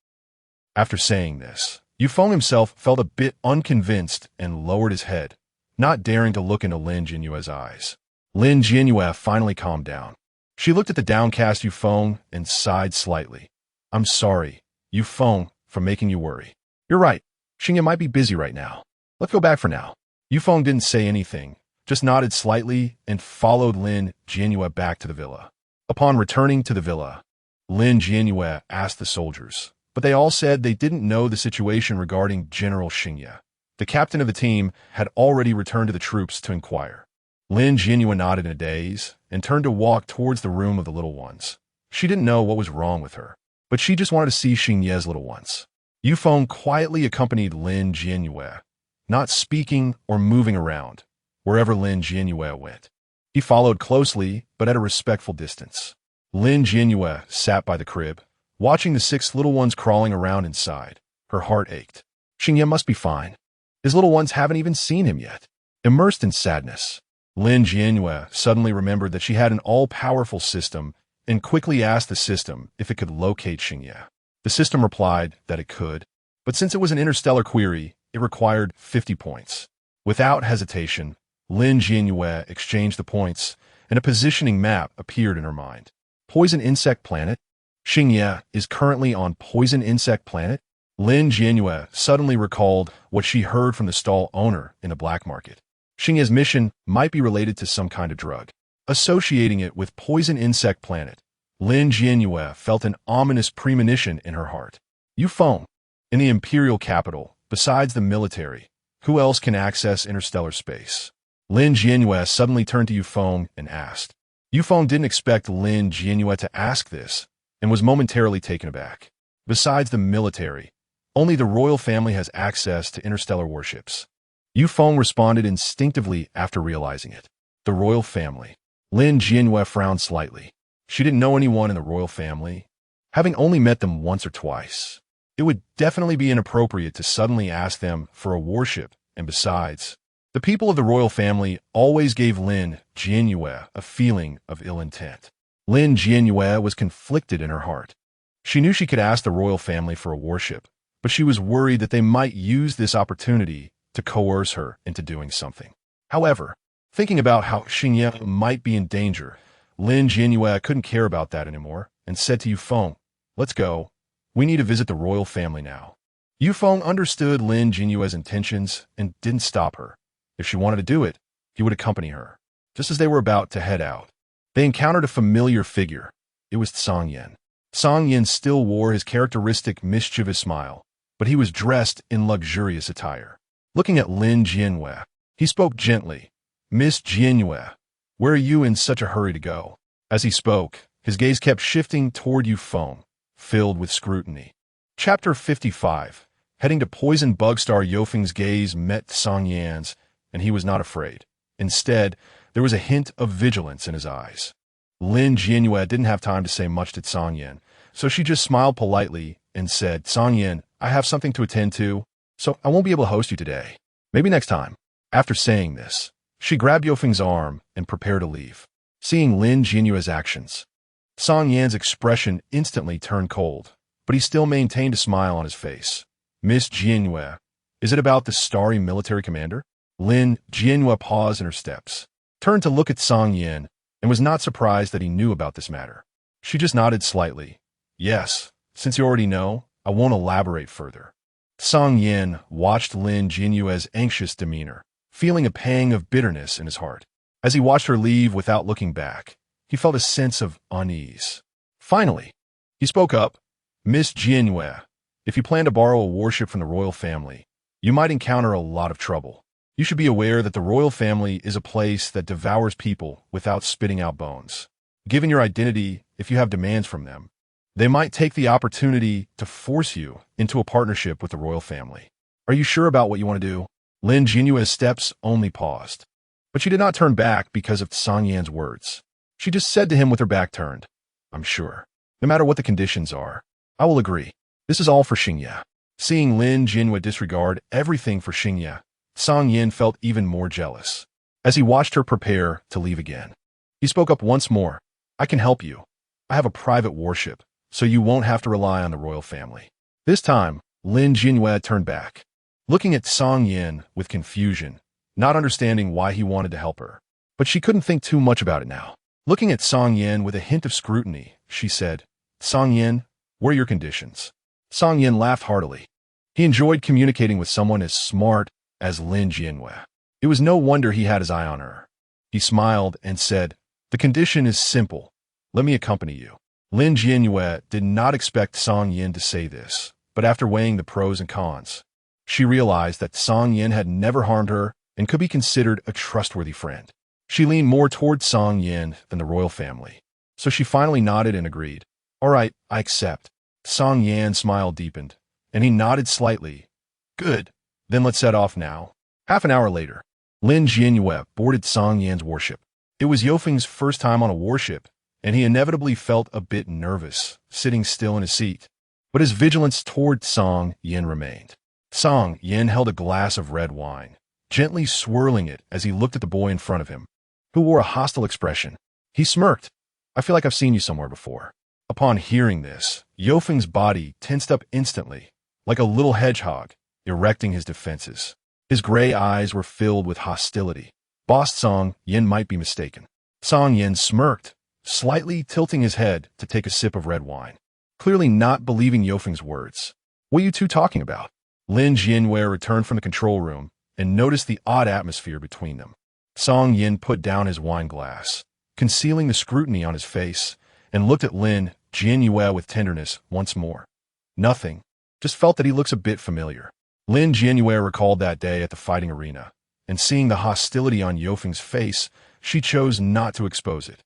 After saying this, Yufeng himself felt a bit unconvinced and lowered his head, not daring to look into Lin Jianyue's eyes. Lin Jianyue finally calmed down. She looked at the downcast Yufeng and sighed slightly. I'm sorry, Yufeng, for making you worry. You're right. Xingye might be busy right now. Let's go back for now. Yufeng didn't say anything, just nodded slightly and followed Lin Jianyue back to the villa. Upon returning to the villa, Lin Jianyue asked the soldiers, but they all said they didn't know the situation regarding General Xingye. The captain of the team had already returned to the troops to inquire. Lin Jianyue nodded in a daze and turned to walk towards the room of the little ones. She didn't know what was wrong with her, but she just wanted to see Xingye's little ones. Yufeng quietly accompanied Lin Jianyue, not speaking or moving around, wherever Lin Jianyue went. He followed closely, but at a respectful distance. Lin Jianyue sat by the crib, watching the 6 little ones crawling around inside. Her heart ached. Xingye must be fine. His little ones haven't even seen him yet. Immersed in sadness, Lin Jianyue suddenly remembered that she had an all-powerful system and quickly asked the system if it could locate Xingye. The system replied that it could, but since it was an interstellar query, it required 50 points. Without hesitation, Lin Jianyue exchanged the points, and a positioning map appeared in her mind. Poison Insect Planet? Xingye is currently on Poison Insect Planet? Lin Jianyue suddenly recalled what she heard from the stall owner in a black market. Xingye's mission might be related to some kind of drug. Associating it with Poison Insect Planet, Lin Jianyue felt an ominous premonition in her heart. Yufeng, in the imperial capital, besides the military, who else can access interstellar space? Lin Jianyue suddenly turned to Yufeng and asked. Yufeng didn't expect Lin Jianyue to ask this and was momentarily taken aback. Besides the military, only the royal family has access to interstellar warships. Yufeng responded instinctively after realizing it. The royal family. Lin Jianyue frowned slightly. She didn't know anyone in the royal family, having only met them once or twice. It would definitely be inappropriate to suddenly ask them for a warship, and besides, the people of the royal family always gave Lin Jianyue a feeling of ill intent. Lin Jianyue was conflicted in her heart. She knew she could ask the royal family for a warship, but she was worried that they might use this opportunity to coerce her into doing something. However, thinking about how Xingye might be in danger, Lin Jianyue couldn't care about that anymore and said to Yufeng, "Let's go. We need to visit the royal family now." Yufeng understood Lin Jianyue's intentions and didn't stop her. If she wanted to do it, he would accompany her. Just as they were about to head out, they encountered a familiar figure. It was Song-Yin. Song-Yin still wore his characteristic mischievous smile, but he was dressed in luxurious attire. Looking at Lin Jianyue, he spoke gently. "Miss Jianyue, where are you in such a hurry to go?" As he spoke, his gaze kept shifting toward Yufeng, filled with scrutiny. Chapter 55. Heading to Poison Bugstar, Yufeng's gaze met Song-Yin's, and he was not afraid. Instead, there was a hint of vigilance in his eyes. Lin Jianyue didn't have time to say much to Song-Yin, so she just smiled politely and said, "Song-Yin, I have something to attend to, so I won't be able to host you today. Maybe next time." After saying this, she grabbed Yufeng's arm and prepared to leave. Seeing Lin Jianyue's actions, Song-Yin's expression instantly turned cold, but he still maintained a smile on his face. "Miss Jianyue, is it about the starry military commander?" Lin Jianyue paused in her steps, turned to look at Song-Yin, and was not surprised that he knew about this matter. She just nodded slightly. "Yes, since you already know, I won't elaborate further." Song-Yin watched Lin Jianyue's anxious demeanor, feeling a pang of bitterness in his heart. As he watched her leave without looking back, he felt a sense of unease. Finally, he spoke up. "Miss Jianyue, if you plan to borrow a warship from the royal family, you might encounter a lot of trouble. You should be aware that the royal family is a place that devours people without spitting out bones. Given your identity, if you have demands from them, they might take the opportunity to force you into a partnership with the royal family. Are you sure about what you want to do?" Lin Jianyue's steps only paused, but she did not turn back because of Song-Yin's words. She just said to him with her back turned, "I'm sure. No matter what the conditions are, I will agree. This is all for Xingye." Seeing Lin Jianyue disregard everything for Xingye, Song-Yin felt even more jealous. As he watched her prepare to leave again, he spoke up once more. I can help you. I have a private warship, so you won't have to rely on the royal family. This time, Lin Jianyue turned back, looking at Song Yin with confusion, not understanding why he wanted to help her. But she couldn't think too much about it now. Looking at Song Yin with a hint of scrutiny, she said, Song Yin, what are your conditions? Song Yin laughed heartily. He enjoyed communicating with someone as smart as Lin Jianyue. It was no wonder he had his eye on her. He smiled and said, the condition is simple. Let me accompany you. Lin Jianyue did not expect Song Yin to say this, but after weighing the pros and cons, she realized that Song Yin had never harmed her and could be considered a trustworthy friend. She leaned more toward Song Yin than the royal family, so she finally nodded and agreed. All right, I accept. Song Yin's smile deepened, and he nodded slightly. Good. Then let's set off now. Half an hour later, Lin Jianyue boarded Song Yin's warship. It was Yuefeng's first time on a warship, and he inevitably felt a bit nervous, sitting still in his seat. But his vigilance toward Song Yin remained. Song Yin held a glass of red wine, gently swirling it as he looked at the boy in front of him, who wore a hostile expression. He smirked. I feel like I've seen you somewhere before. Upon hearing this, Yuefeng's body tensed up instantly, like a little hedgehog, erecting his defenses. His gray eyes were filled with hostility. Boss Song Yin might be mistaken. Song Yin smirked, slightly tilting his head to take a sip of red wine, clearly not believing Yuefeng's words. What are you two talking about? Lin Jianyue returned from the control room and noticed the odd atmosphere between them. Song Yin put down his wine glass, concealing the scrutiny on his face, and looked at Lin Jianyue with tenderness once more. Nothing. Just felt that he looks a bit familiar. Lin Jianyue recalled that day at the fighting arena, and seeing the hostility on Yuefeng's face, she chose not to expose it.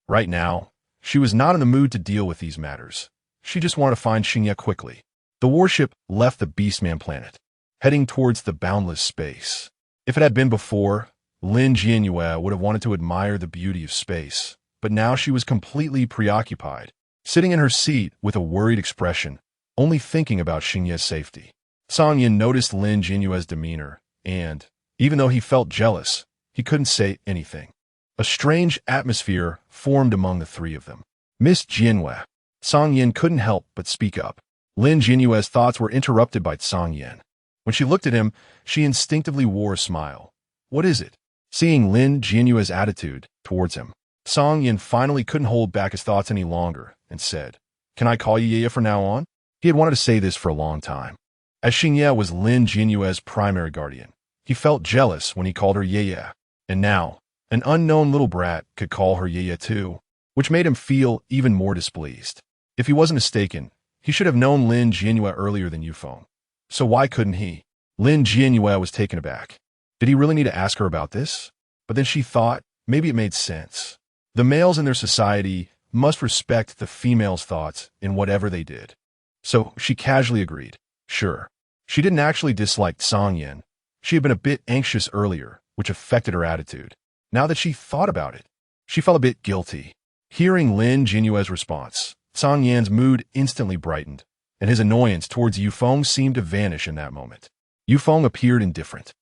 Right now, she was not in the mood to deal with these matters. She just wanted to find Xingye quickly. The warship left the beastman planet, heading towards the boundless space. If it had been before, Lin Jianyue would have wanted to admire the beauty of space, but now she was completely preoccupied, sitting in her seat with a worried expression, only thinking about Xingye's safety. Song Yin noticed Lin Jianyue's demeanor, and, even though he felt jealous, he couldn't say anything. A strange atmosphere formed among the three of them. Miss Jianyue. Song Yin couldn't help but speak up. Lin Jianyue's thoughts were interrupted by Song Yin. When she looked at him, she instinctively wore a smile. What is it? Seeing Lin Jianyue's attitude towards him, Song Yin finally couldn't hold back his thoughts any longer and said, Can I call you Yueyue from now on? He had wanted to say this for a long time. As Xingye was Lin Jianyue's primary guardian, he felt jealous when he called her Yueyue, and now, an unknown little brat could call her Yueyue too, which made him feel even more displeased. If he wasn't mistaken, he should have known Lin Jianyue earlier than Yuefeng. So why couldn't he? Lin Jianyue was taken aback. Did he really need to ask her about this? But then she thought, maybe it made sense. The males in their society must respect the females' thoughts in whatever they did. So she casually agreed. Sure. She didn't actually dislike Song Yin. She had been a bit anxious earlier, which affected her attitude. Now that she thought about it, she felt a bit guilty. Hearing Lin Jianyue's response, Song Yin's mood instantly brightened, and his annoyance towards Yuefeng seemed to vanish in that moment. Yuefeng appeared indifferent,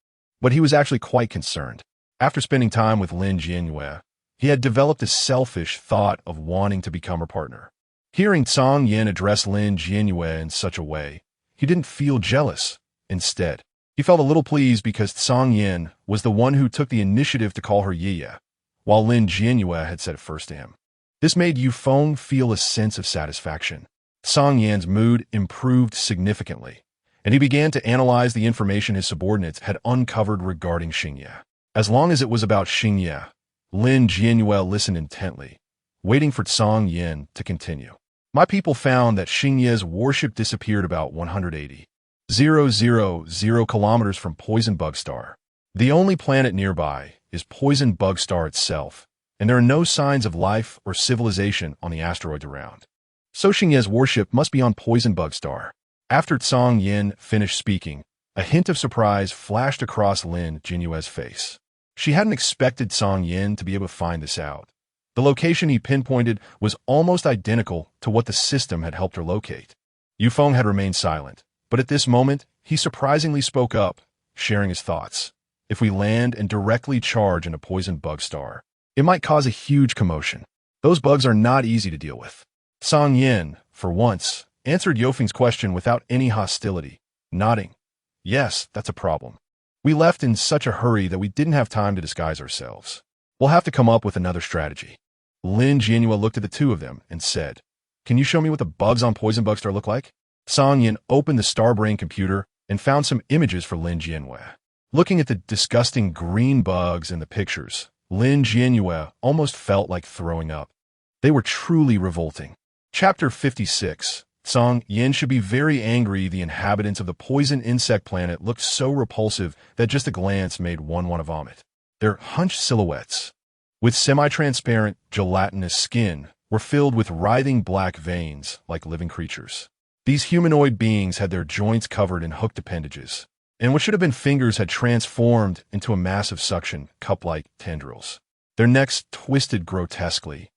but he was actually quite concerned. After spending time with Lin Jianyue, he had developed a selfish thought of wanting to become her partner. Hearing Song Yin address Lin Jianyue in such a way, he didn't feel jealous. Instead, he felt a little pleased because Song Yin was the one who took the initiative to call her Yueyue, while Lin Jianyue had said it first to him. This made Yuefeng feel a sense of satisfaction. Song Yin's mood improved significantly, and he began to analyze the information his subordinates had uncovered regarding Xingye. As long as it was about Xingye, Lin Jianyue listened intently, waiting for Song Yin to continue. My people found that Xingye's warship disappeared about 180,000 kilometers from Poison Bug Star. The only planet nearby is Poison Bug Star itself, and there are no signs of life or civilization on the asteroids around. So Xingye's warship must be on Poison Bug Star. After Song Yin finished speaking, a hint of surprise flashed across Lin Jianyue's face. She hadn't expected Song Yin to be able to find this out. The location he pinpointed was almost identical to what the system had helped her locate. Yuefeng had remained silent, but at this moment, he surprisingly spoke up, sharing his thoughts. If we land and directly charge into Poison Bug Star, it might cause a huge commotion. Those bugs are not easy to deal with. Song Yin, for once, answered Yofeng's question without any hostility, nodding. Yes, that's a problem. We left in such a hurry that we didn't have time to disguise ourselves. We'll have to come up with another strategy. Lin Jianyue looked at the two of them and said, Can you show me what the bugs on Poison Bugster look like? Song Yin opened the Starbrain computer and found some images for Lin Jianyue. Looking at the disgusting green bugs in the pictures, Lin Jianyue almost felt like throwing up. They were truly revolting. Chapter 56. Song Yin should be very angry. The inhabitants of the poison insect planet looked so repulsive that just a glance made one want to vomit. Their hunched silhouettes, with semi-transparent, gelatinous skin, were filled with writhing black veins like living creatures. These humanoid beings had their joints covered in hooked appendages, and what should have been fingers had transformed into a massive suction cup-like tendrils. Their necks twisted grotesquely,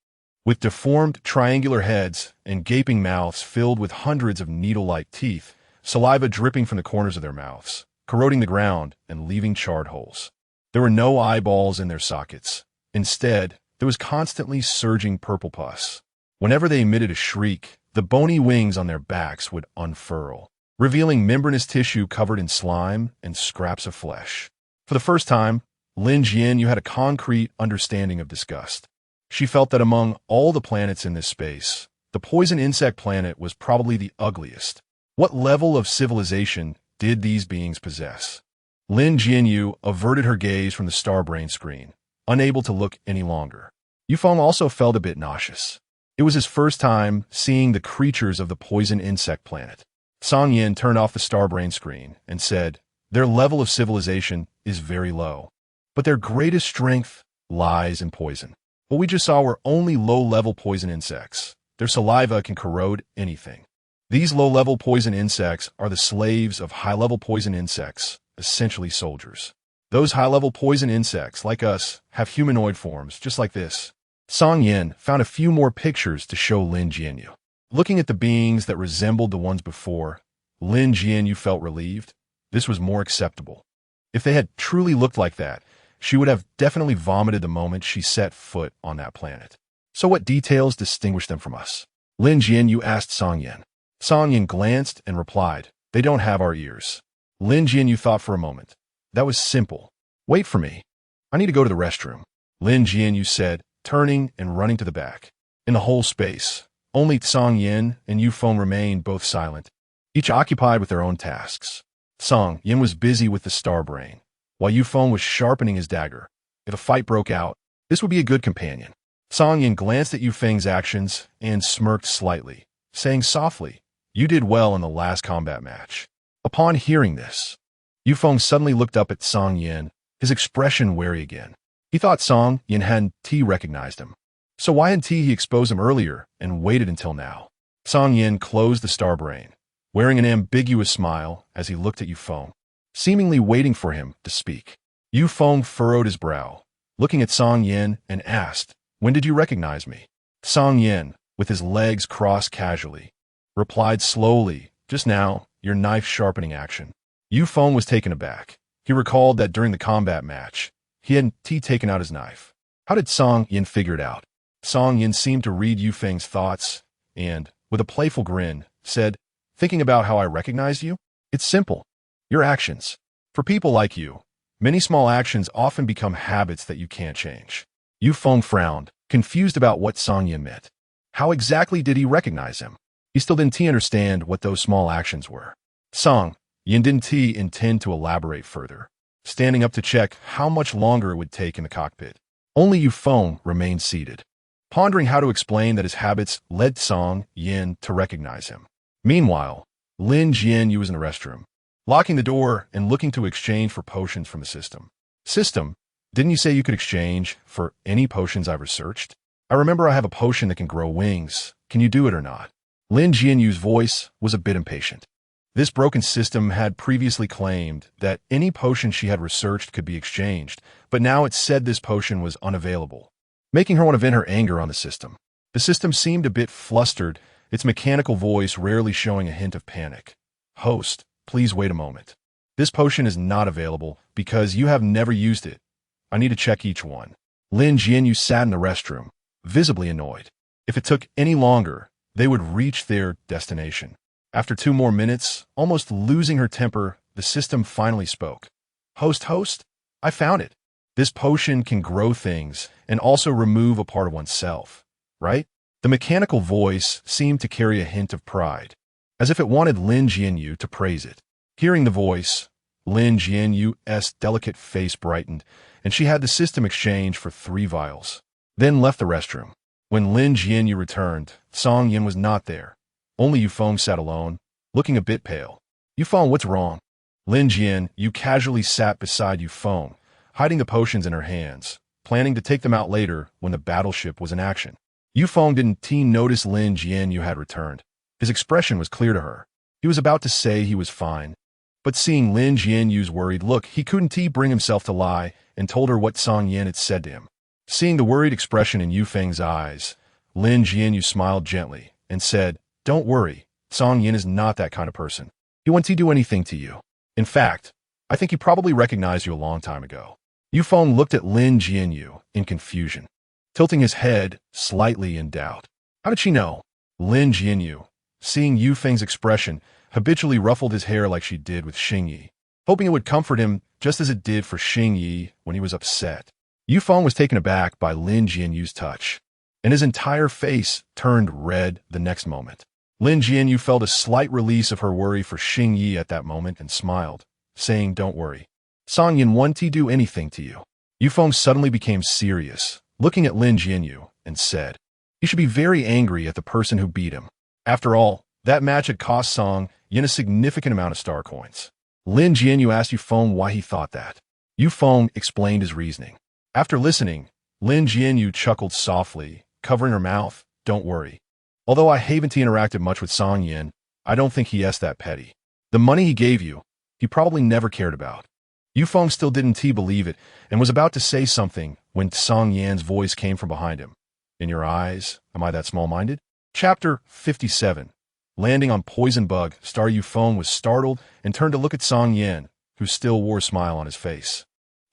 with deformed triangular heads and gaping mouths filled with hundreds of needle-like teeth, saliva dripping from the corners of their mouths, corroding the ground and leaving charred holes. There were no eyeballs in their sockets. Instead, there was constantly surging purple pus. Whenever they emitted a shriek, the bony wings on their backs would unfurl, revealing membranous tissue covered in slime and scraps of flesh. For the first time, Lin Jianyue had a concrete understanding of disgust. She felt that among all the planets in this space, the poison insect planet was probably the ugliest. What level of civilization did these beings possess? Lin Jianyue averted her gaze from the Starbrain screen, unable to look any longer. Yufeng also felt a bit nauseous. It was his first time seeing the creatures of the poison insect planet. Song Yin turned off the Starbrain screen and said, Their level of civilization is very low, but their greatest strength lies in poison. What we just saw were only low-level poison insects. Their saliva can corrode anything. These low-level poison insects are the slaves of high-level poison insects, essentially soldiers. Those high-level poison insects, like us, have humanoid forms, just like this. Song Yin found a few more pictures to show Lin Jianyue. Looking at the beings that resembled the ones before, Lin Jianyue felt relieved. This was more acceptable. If they had truly looked like that, she would have definitely vomited the moment she set foot on that planet. So what details distinguish them from us? Lin Jianyue asked Song Yin. Song Yin glanced and replied, They don't have our ears. Lin Jianyue thought for a moment. That was simple. Wait for me. I need to go to the restroom. Lin Jianyue said, turning and running to the back. In the whole space, only Song Yin and Yufeng remained both silent, each occupied with their own tasks. Song Yin was busy with the Starbrain, while Yufeng was sharpening his dagger. If a fight broke out, this would be a good companion. Song Yin glanced at Yufeng's actions and smirked slightly, saying softly, You did well in the last combat match. Upon hearing this, Yufeng suddenly looked up at Song Yin, his expression wary again. He thought Song Yin hadn't recognized him. So why hadn't he exposed him earlier and waited until now? Song Yin closed the Starbrain, wearing an ambiguous smile as he looked at Yufeng, seemingly waiting for him to speak. Yufeng furrowed his brow, looking at Song Yin, and asked, When did you recognize me? Song Yin, with his legs crossed casually, replied slowly, Just now, your knife-sharpening action. Yufeng was taken aback. He recalled that during the combat match, he hadn't taken out his knife. How did Song Yin figure it out? Song Yin seemed to read Yufeng's thoughts and, with a playful grin, said, Thinking about how I recognized you? It's simple. Your actions. For people like you, many small actions often become habits that you can't change. Yufeng frowned, confused about what Song Yin meant. How exactly did he recognize him? He still didn't understand what those small actions were. Song Yin didn't intend to elaborate further, standing up to check how much longer it would take in the cockpit. Only Yufeng remained seated, pondering how to explain that his habits led Song Yin to recognize him. Meanwhile, Lin Jianyue was in the restroom, locking the door and looking to exchange for potions from the system. System, didn't you say you could exchange for any potions I've researched? I remember I have a potion that can grow wings. Can you do it or not? Lin Jianyue's voice was a bit impatient. This broken system had previously claimed that any potion she had researched could be exchanged, but now it said this potion was unavailable, making her want to vent her anger on the system. The system seemed a bit flustered, its mechanical voice rarely showing a hint of panic. Host, please wait a moment. This potion is not available because you have never used it. I need to check each one. Lin Jianyue sat in the restroom, visibly annoyed. If it took any longer, they would reach their destination. After 2 more minutes, almost losing her temper, the system finally spoke. Host, I found it. This potion can grow things and also remove a part of oneself, right? The mechanical voice seemed to carry a hint of pride, as if it wanted Lin Jianyue to praise it. Hearing the voice, Lin Jianyue's delicate face brightened, and she had the system exchange for 3 vials, then left the restroom. When Lin Jianyue returned, Song Yin was not there. Only Yufeng sat alone, looking a bit pale. Yufeng, what's wrong? Lin Jianyue casually sat beside Yufeng, hiding the potions in her hands, planning to take them out later when the battleship was in action. Yufeng didn't notice Lin Jianyue had returned. His expression was clear to her. He was about to say he was fine, but seeing Lin Jianyue's worried look, he couldn't bring himself to lie and told her what Song Yin had said to him. Seeing the worried expression in Yufeng's eyes, Lin Jianyue smiled gently and said, "Don't worry, Song Yin is not that kind of person. He won't do anything to you. In fact, I think he probably recognized you a long time ago." Yufeng looked at Lin Jianyue in confusion, tilting his head slightly in doubt. How did she know? Lin Jianyue, seeing Yufeng's expression, habitually ruffled his hair like she did with Xingyi, hoping it would comfort him just as it did for Xingyi when he was upset. Yufeng was taken aback by Lin Jianyue's touch, and his entire face turned red the next moment. Lin Jianyue felt a slight release of her worry for Xingyi at that moment and smiled, saying, "Don't worry. Song Yin won't do anything to you." Yufeng suddenly became serious, looking at Lin Jianyue, and said, "You should be very angry at the person who beat him. After all, that match had cost Song Yin a significant amount of star coins." Lin Jianyue asked Yufeng why he thought that. Yufeng explained his reasoning. After listening, Lin Jianyue chuckled softly, covering her mouth. "Don't worry. Although I haven't interacted much with Song Yin, I don't think he is that petty. The money he gave you, he probably never cared about." Yufeng still didn't believe it and was about to say something when Song Yan's voice came from behind him. "In your eyes, am I that small-minded?" Chapter 57. Landing on Poison Bug, Star Yufeng was startled and turned to look at Song Yin, who still wore a smile on his face,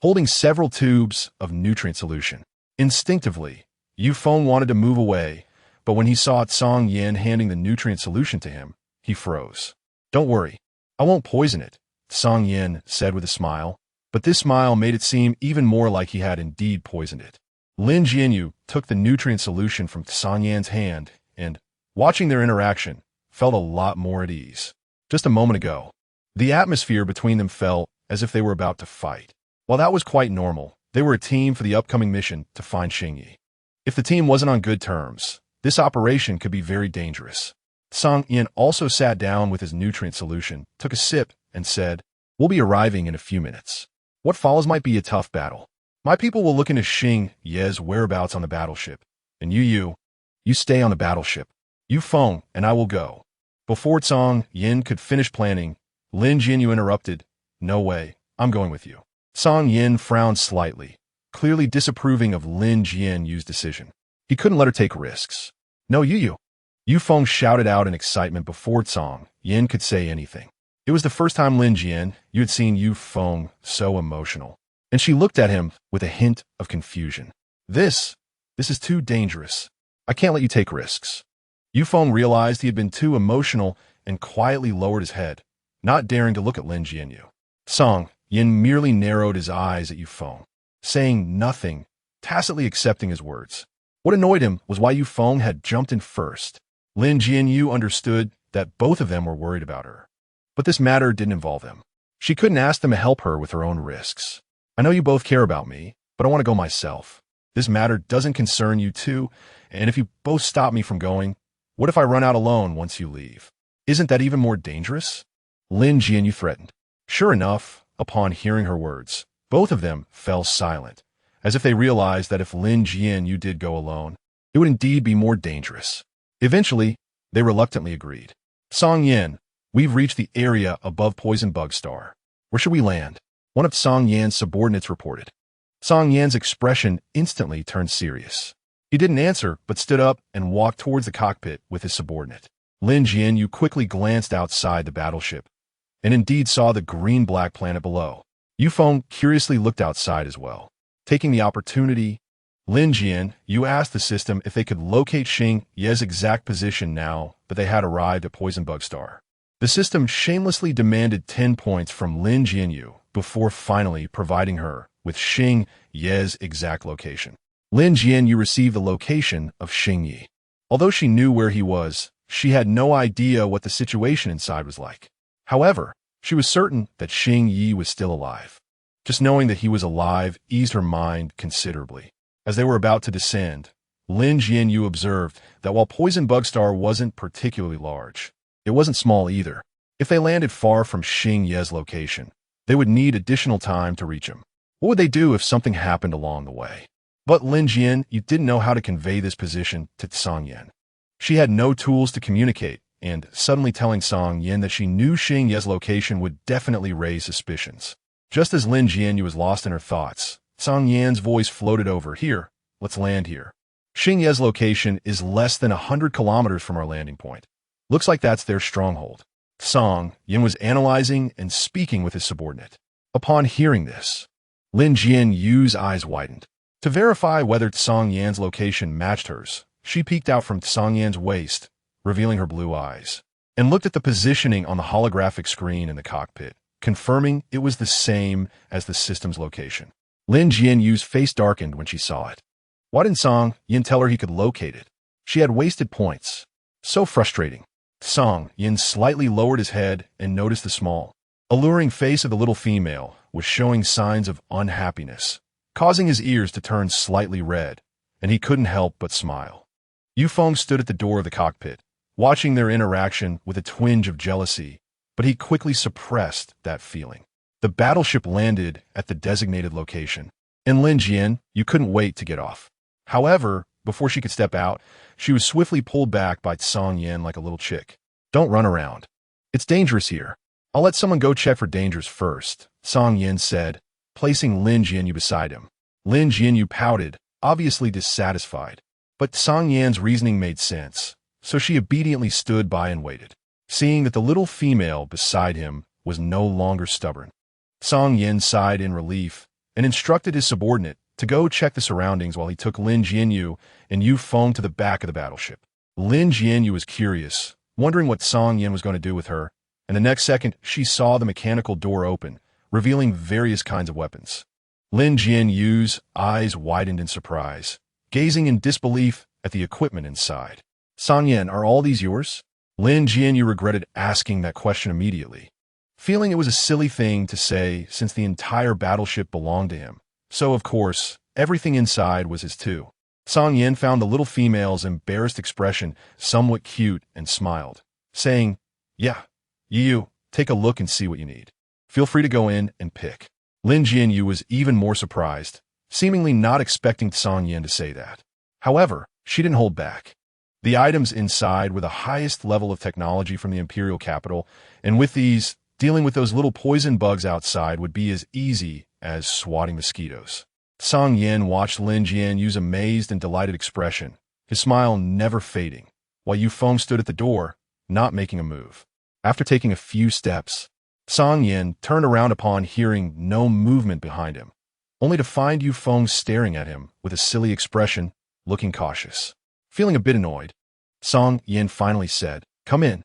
holding several tubes of nutrient solution. Instinctively, Yufeng wanted to move away, but when he saw Song Yin handing the nutrient solution to him, he froze. "Don't worry, I won't poison it," Song Yin said with a smile, but this smile made it seem even more like he had indeed poisoned it. Lin Jianyue took the nutrient solution from Song Yan's hand and, watching their interaction, felt a lot more at ease. Just a moment ago, the atmosphere between them felt as if they were about to fight. While that was quite normal, they were a team for the upcoming mission to find Xingyi. If the team wasn't on good terms, this operation could be very dangerous. Song Yin also sat down with his nutrient solution, took a sip, and said, "We'll be arriving in a few minutes. What follows might be a tough battle. My people will look into Xingyi's whereabouts on the battleship, and you stay on the battleship. Yufeng and I will go." Before Song Yin could finish planning, Lin Jianyue interrupted, "No way, I'm going with you." Song Yin frowned slightly, clearly disapproving of Lin Jianyue's decision. He couldn't let her take risks. "No, Yueyue." Yufeng shouted out in excitement before Song Yin could say anything. It was the first time Lin Jianyue had seen Yufeng so emotional, and she looked at him with a hint of confusion. This is too dangerous. I can't let you take risks." Yufeng realized he had been too emotional and quietly lowered his head, not daring to look at Lin Jianyue. Song Yin merely narrowed his eyes at Yufeng, saying nothing, tacitly accepting his words. What annoyed him was why Yufeng had jumped in first. Lin Jianyue understood that both of them were worried about her, but this matter didn't involve them. She couldn't ask them to help her with her own risks. "I know you both care about me, but I want to go myself. This matter doesn't concern you too, and if you both stop me from going, what if I run out alone once you leave? Isn't that even more dangerous?" Lin Jianyue threatened. Sure enough, upon hearing her words, both of them fell silent, as if they realized that if Lin Jianyue did go alone, it would indeed be more dangerous. Eventually, they reluctantly agreed. "Song Yin, we've reached the area above Poison Bug Star. Where should we land?" One of Song Yan's subordinates reported. Song Yan's expression instantly turned serious. He didn't answer, but stood up and walked towards the cockpit with his subordinate. Lin Jianyue quickly glanced outside the battleship, and indeed saw the green-black planet below. Yufeng curiously looked outside as well. Taking the opportunity, Lin Jianyue asked the system if they could locate Xing Ye's exact position now that they had arrived at Poison Bug Star. The system shamelessly demanded 10 points from Lin Jianyue before finally providing her with Xing Ye's exact location. Lin Jianyue received the location of Xing Ye. Although she knew where he was, she had no idea what the situation inside was like. However, she was certain that Xing Ye was still alive. Just knowing that he was alive eased her mind considerably. As they were about to descend, Lin Jianyue observed that while Poison Bug Star wasn't particularly large, it wasn't small either. If they landed far from Xing Ye's location, they would need additional time to reach him. What would they do if something happened along the way? But Lin Jianyue didn't know how to convey this position to Song Yan. She had no tools to communicate, and suddenly telling Song Yan that she knew Xing Ye's location would definitely raise suspicions. Just as Lin Jianyue was lost in her thoughts, Song Yan's voice floated over, "Here, let's land here. Xing Ye's location is less than 100 kilometers from our landing point. Looks like that's their stronghold." Song Yan was analyzing and speaking with his subordinate. Upon hearing this, Lin Jianyue's eyes widened. To verify whether Song Yan's location matched hers, she peeked out from Song Yan's waist, revealing her blue eyes, and looked at the positioning on the holographic screen in the cockpit, confirming it was the same as the system's location. Lin Jianyue's face darkened when she saw it. Why didn't Song Yan tell her he could locate it? She had wasted points. So frustrating. Song Yan slightly lowered his head and noticed the small, alluring face of the little female was showing signs of unhappiness, causing his ears to turn slightly red, and he couldn't help but smile. Yufeng stood at the door of the cockpit, watching their interaction with a twinge of jealousy, but he quickly suppressed that feeling. The battleship landed at the designated location, and Lin Jianyue couldn't wait to get off. However, before she could step out, she was swiftly pulled back by Song Yan like a little chick. "Don't run around. It's dangerous here. I'll let someone go check for dangers first," Song Yan said, placing Lin Jianyue beside him. Lin Jianyue pouted, obviously dissatisfied, but Song Yan's reasoning made sense, so she obediently stood by and waited. Seeing that the little female beside him was no longer stubborn, Song Yan sighed in relief and instructed his subordinate to go check the surroundings while he took Lin Jianyue and Yufeng to the back of the battleship. Lin Jianyue was curious, wondering what Song Yan was going to do with her, and the next second she saw the mechanical door open, revealing various kinds of weapons. Lin Jianyue's eyes widened in surprise, gazing in disbelief at the equipment inside. "Song Yan, are all these yours?" Lin Jianyue regretted asking that question immediately, feeling it was a silly thing to say since the entire battleship belonged to him. So, of course, everything inside was his too. Song Yan found the little female's embarrassed expression somewhat cute and smiled, saying, "Yeah, you, take a look and see what you need. Feel free to go in and pick." Lin Jianyue was even more surprised, seemingly not expecting Song Yan to say that. However, she didn't hold back. The items inside were the highest level of technology from the imperial capital, and with these, dealing with those little poison bugs outside would be as easy as swatting mosquitoes. Song Yan watched Lin Jianyue's amazed and delighted expression, his smile never fading, while Yufeng stood at the door, not making a move. After taking a few steps, Song Yan turned around upon hearing no movement behind him, only to find Yufeng staring at him with a silly expression, looking cautious. Feeling a bit annoyed, Song Yan finally said, "Come in.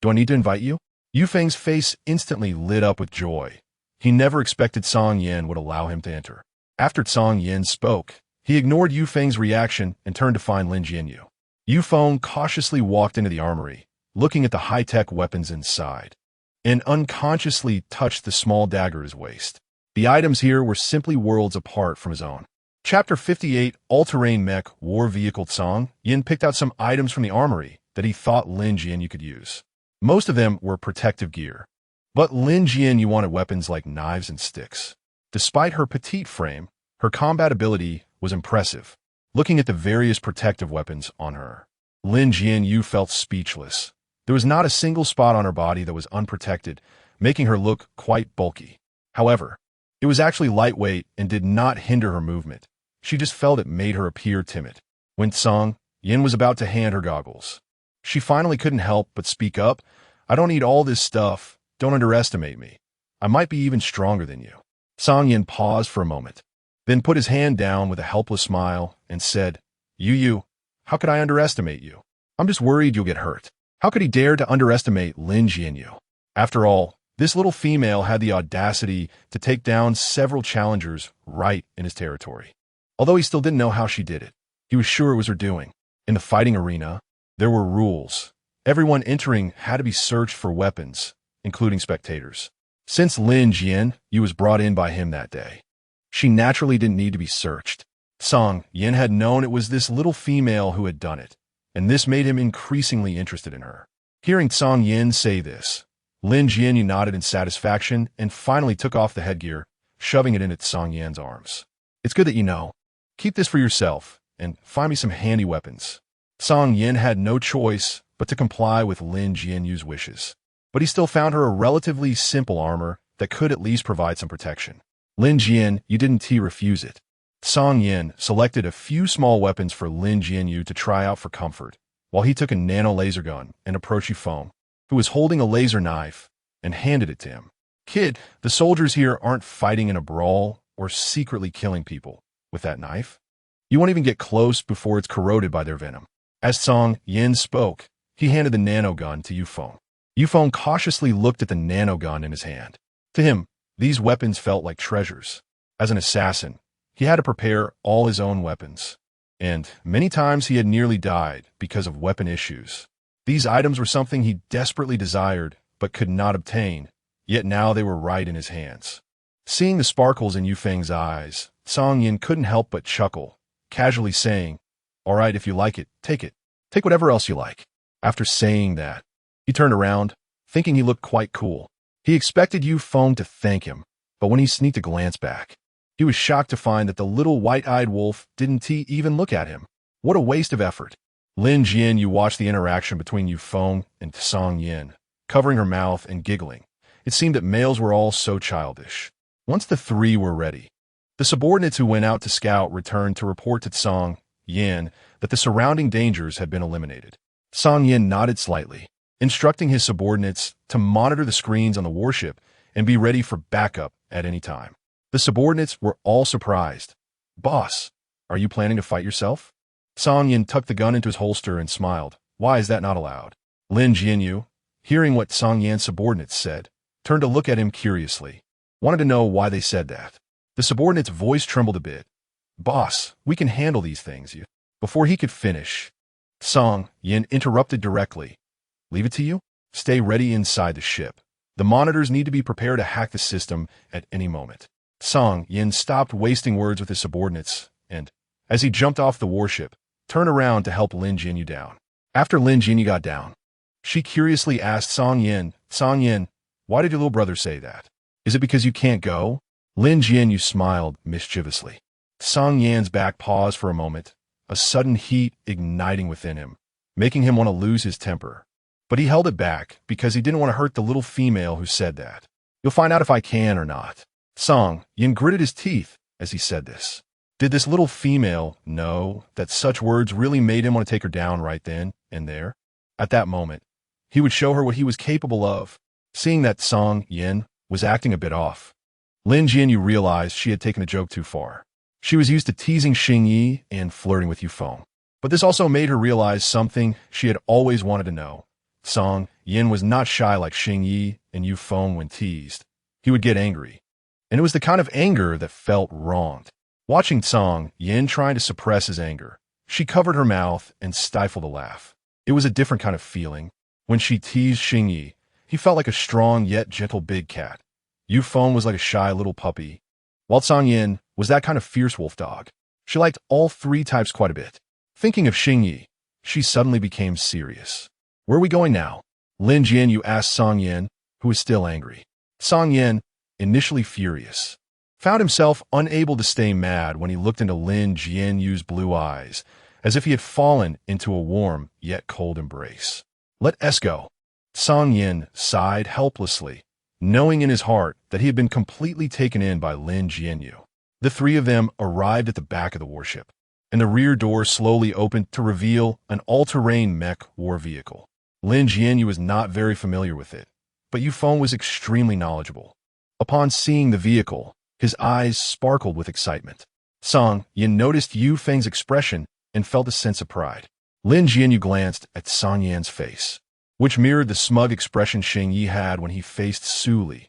Do I need to invite you?" Yufeng's face instantly lit up with joy. He never expected Song Yan would allow him to enter. After Song Yan spoke, he ignored Yufeng's reaction and turned to find Lin Jianyue. Yufeng cautiously walked into the armory, looking at the high-tech weapons inside, and unconsciously touched the small dagger at his waist. The items here were simply worlds apart from his own. Chapter 58, All-Terrain Mech War Vehicle. Song Yan picked out some items from the armory that he thought Lin Jianyue could use. Most of them were protective gear, but Lin Jianyue wanted weapons like knives and sticks. Despite her petite frame, her combat ability was impressive. Looking at the various protective weapons on her, Lin Jianyue felt speechless. There was not a single spot on her body that was unprotected, making her look quite bulky. However, it was actually lightweight and did not hinder her movement. She just felt it made her appear timid. When Song Yan was about to hand her goggles, she finally couldn't help but speak up. "I don't need all this stuff. Don't underestimate me. I might be even stronger than you." Song Yan paused for a moment, then put his hand down with a helpless smile and said, Yueyue, how could I underestimate you? I'm just worried you'll get hurt. How could he dare to underestimate Lin Jianyue? After all, this little female had the audacity to take down several challengers right in his territory. Although he still didn't know how she did it, he was sure it was her doing. In the fighting arena, there were rules. Everyone entering had to be searched for weapons, including spectators. Since Lin Jianyue was brought in by him that day, she naturally didn't need to be searched. Song Yin had known it was this little female who had done it, and this made him increasingly interested in her. Hearing Song Yin say this, Lin Jianyue nodded in satisfaction and finally took off the headgear, shoving it into Song Yin's arms. It's good that you know. Keep this for yourself, and find me some handy weapons. Song Yin had no choice but to comply with Lin Jianyue's wishes. But he still found her a relatively simple armor that could at least provide some protection. Lin Jianyue didn't refuse it. Song Yin selected a few small weapons for Lin Jianyue to try out for comfort, while he took a nano laser gun and approached Yueyue, who was holding a laser knife, and handed it to him. Kid, the soldiers here aren't fighting in a brawl or secretly killing people with that knife. You won't even get close before it's corroded by their venom. As Song Yin spoke, he handed the nano gun to Yueyue. Yueyue cautiously looked at the nano gun in his hand. To him, these weapons felt like treasures. As an assassin, he had to prepare all his own weapons, and many times he had nearly died because of weapon issues. These items were something he desperately desired but could not obtain, yet now they were right in his hands. Seeing the sparkles in Yufeng's eyes, Song Yin couldn't help but chuckle, casually saying, All right, if you like it, take it. Take whatever else you like. After saying that, he turned around, thinking he looked quite cool. He expected Yueyue to thank him, but when he sneaked a glance back, he was shocked to find that the little white-eyed wolf didn't even look at him. What a waste of effort. Lin Jianyue watched the interaction between Yueyue and Song Yin, covering her mouth and giggling. It seemed that males were all so childish. Once the three were ready, the subordinates who went out to scout returned to report to Song Yin that the surrounding dangers had been eliminated. Song Yin nodded slightly, instructing his subordinates to monitor the screens on the warship and be ready for backup at any time. The subordinates were all surprised. Boss, are you planning to fight yourself? Song Yin tucked the gun into his holster and smiled. Why is that not allowed? Lin Jianyue, hearing what Song Yin's subordinates said, turned to look at him curiously. Wanted to know why they said that. The subordinate's voice trembled a bit. Boss, we can handle these things. Before he could finish, Song Yin interrupted directly. Leave it to you? Stay ready inside the ship. The monitors need to be prepared to hack the system at any moment. Song Yin stopped wasting words with his subordinates and, as he jumped off the warship, turned around to help Lin Jianyue down. After Lin Jianyue got down, she curiously asked Song Yin, why did your little brother say that? Is it because you can't go? Lin Jianyue smiled mischievously. Song Yin's back paused for a moment, a sudden heat igniting within him, making him want to lose his temper. But he held it back because he didn't want to hurt the little female who said that. You'll find out if I can or not. Song Yin gritted his teeth as he said this. Did this little female know that such words really made him want to take her down right then and there? At that moment, he would show her what he was capable of. Seeing that Song Yin was acting a bit off, Lin Jianyue realized she had taken a joke too far. She was used to teasing Xingyi and flirting with Yueyue. But this also made her realize something she had always wanted to know. Song Yin was not shy like Xingyi and Yueyue when teased. He would get angry. And it was the kind of anger that felt wronged. Watching Song Yin trying to suppress his anger, she covered her mouth and stifled a laugh. It was a different kind of feeling. When she teased Xingyi, he felt like a strong yet gentle big cat. Yueyue was like a shy little puppy, while Song Yin was that kind of fierce wolf dog. She liked all three types quite a bit. Thinking of Xingyi, she suddenly became serious. Where are we going now? Lin Jianyue asked Song Yin, who was still angry. Song Yin, initially furious, found himself unable to stay mad when he looked into Lin Jianyue's blue eyes, as if he had fallen into a warm yet cold embrace. Let us go. Song Yin sighed helplessly, knowing in his heart that he had been completely taken in by Lin Jianyue. The three of them arrived at the back of the warship, and the rear door slowly opened to reveal an all-terrain mech war vehicle. Lin Jianyue was not very familiar with it, but Yueyue was extremely knowledgeable. Upon seeing the vehicle, his eyes sparkled with excitement. Song Yin noticed Yu Feng's expression and felt a sense of pride. Lin Jianyue glanced at Song Yan's face, which mirrored the smug expression Xing Yi had when he faced Su Li.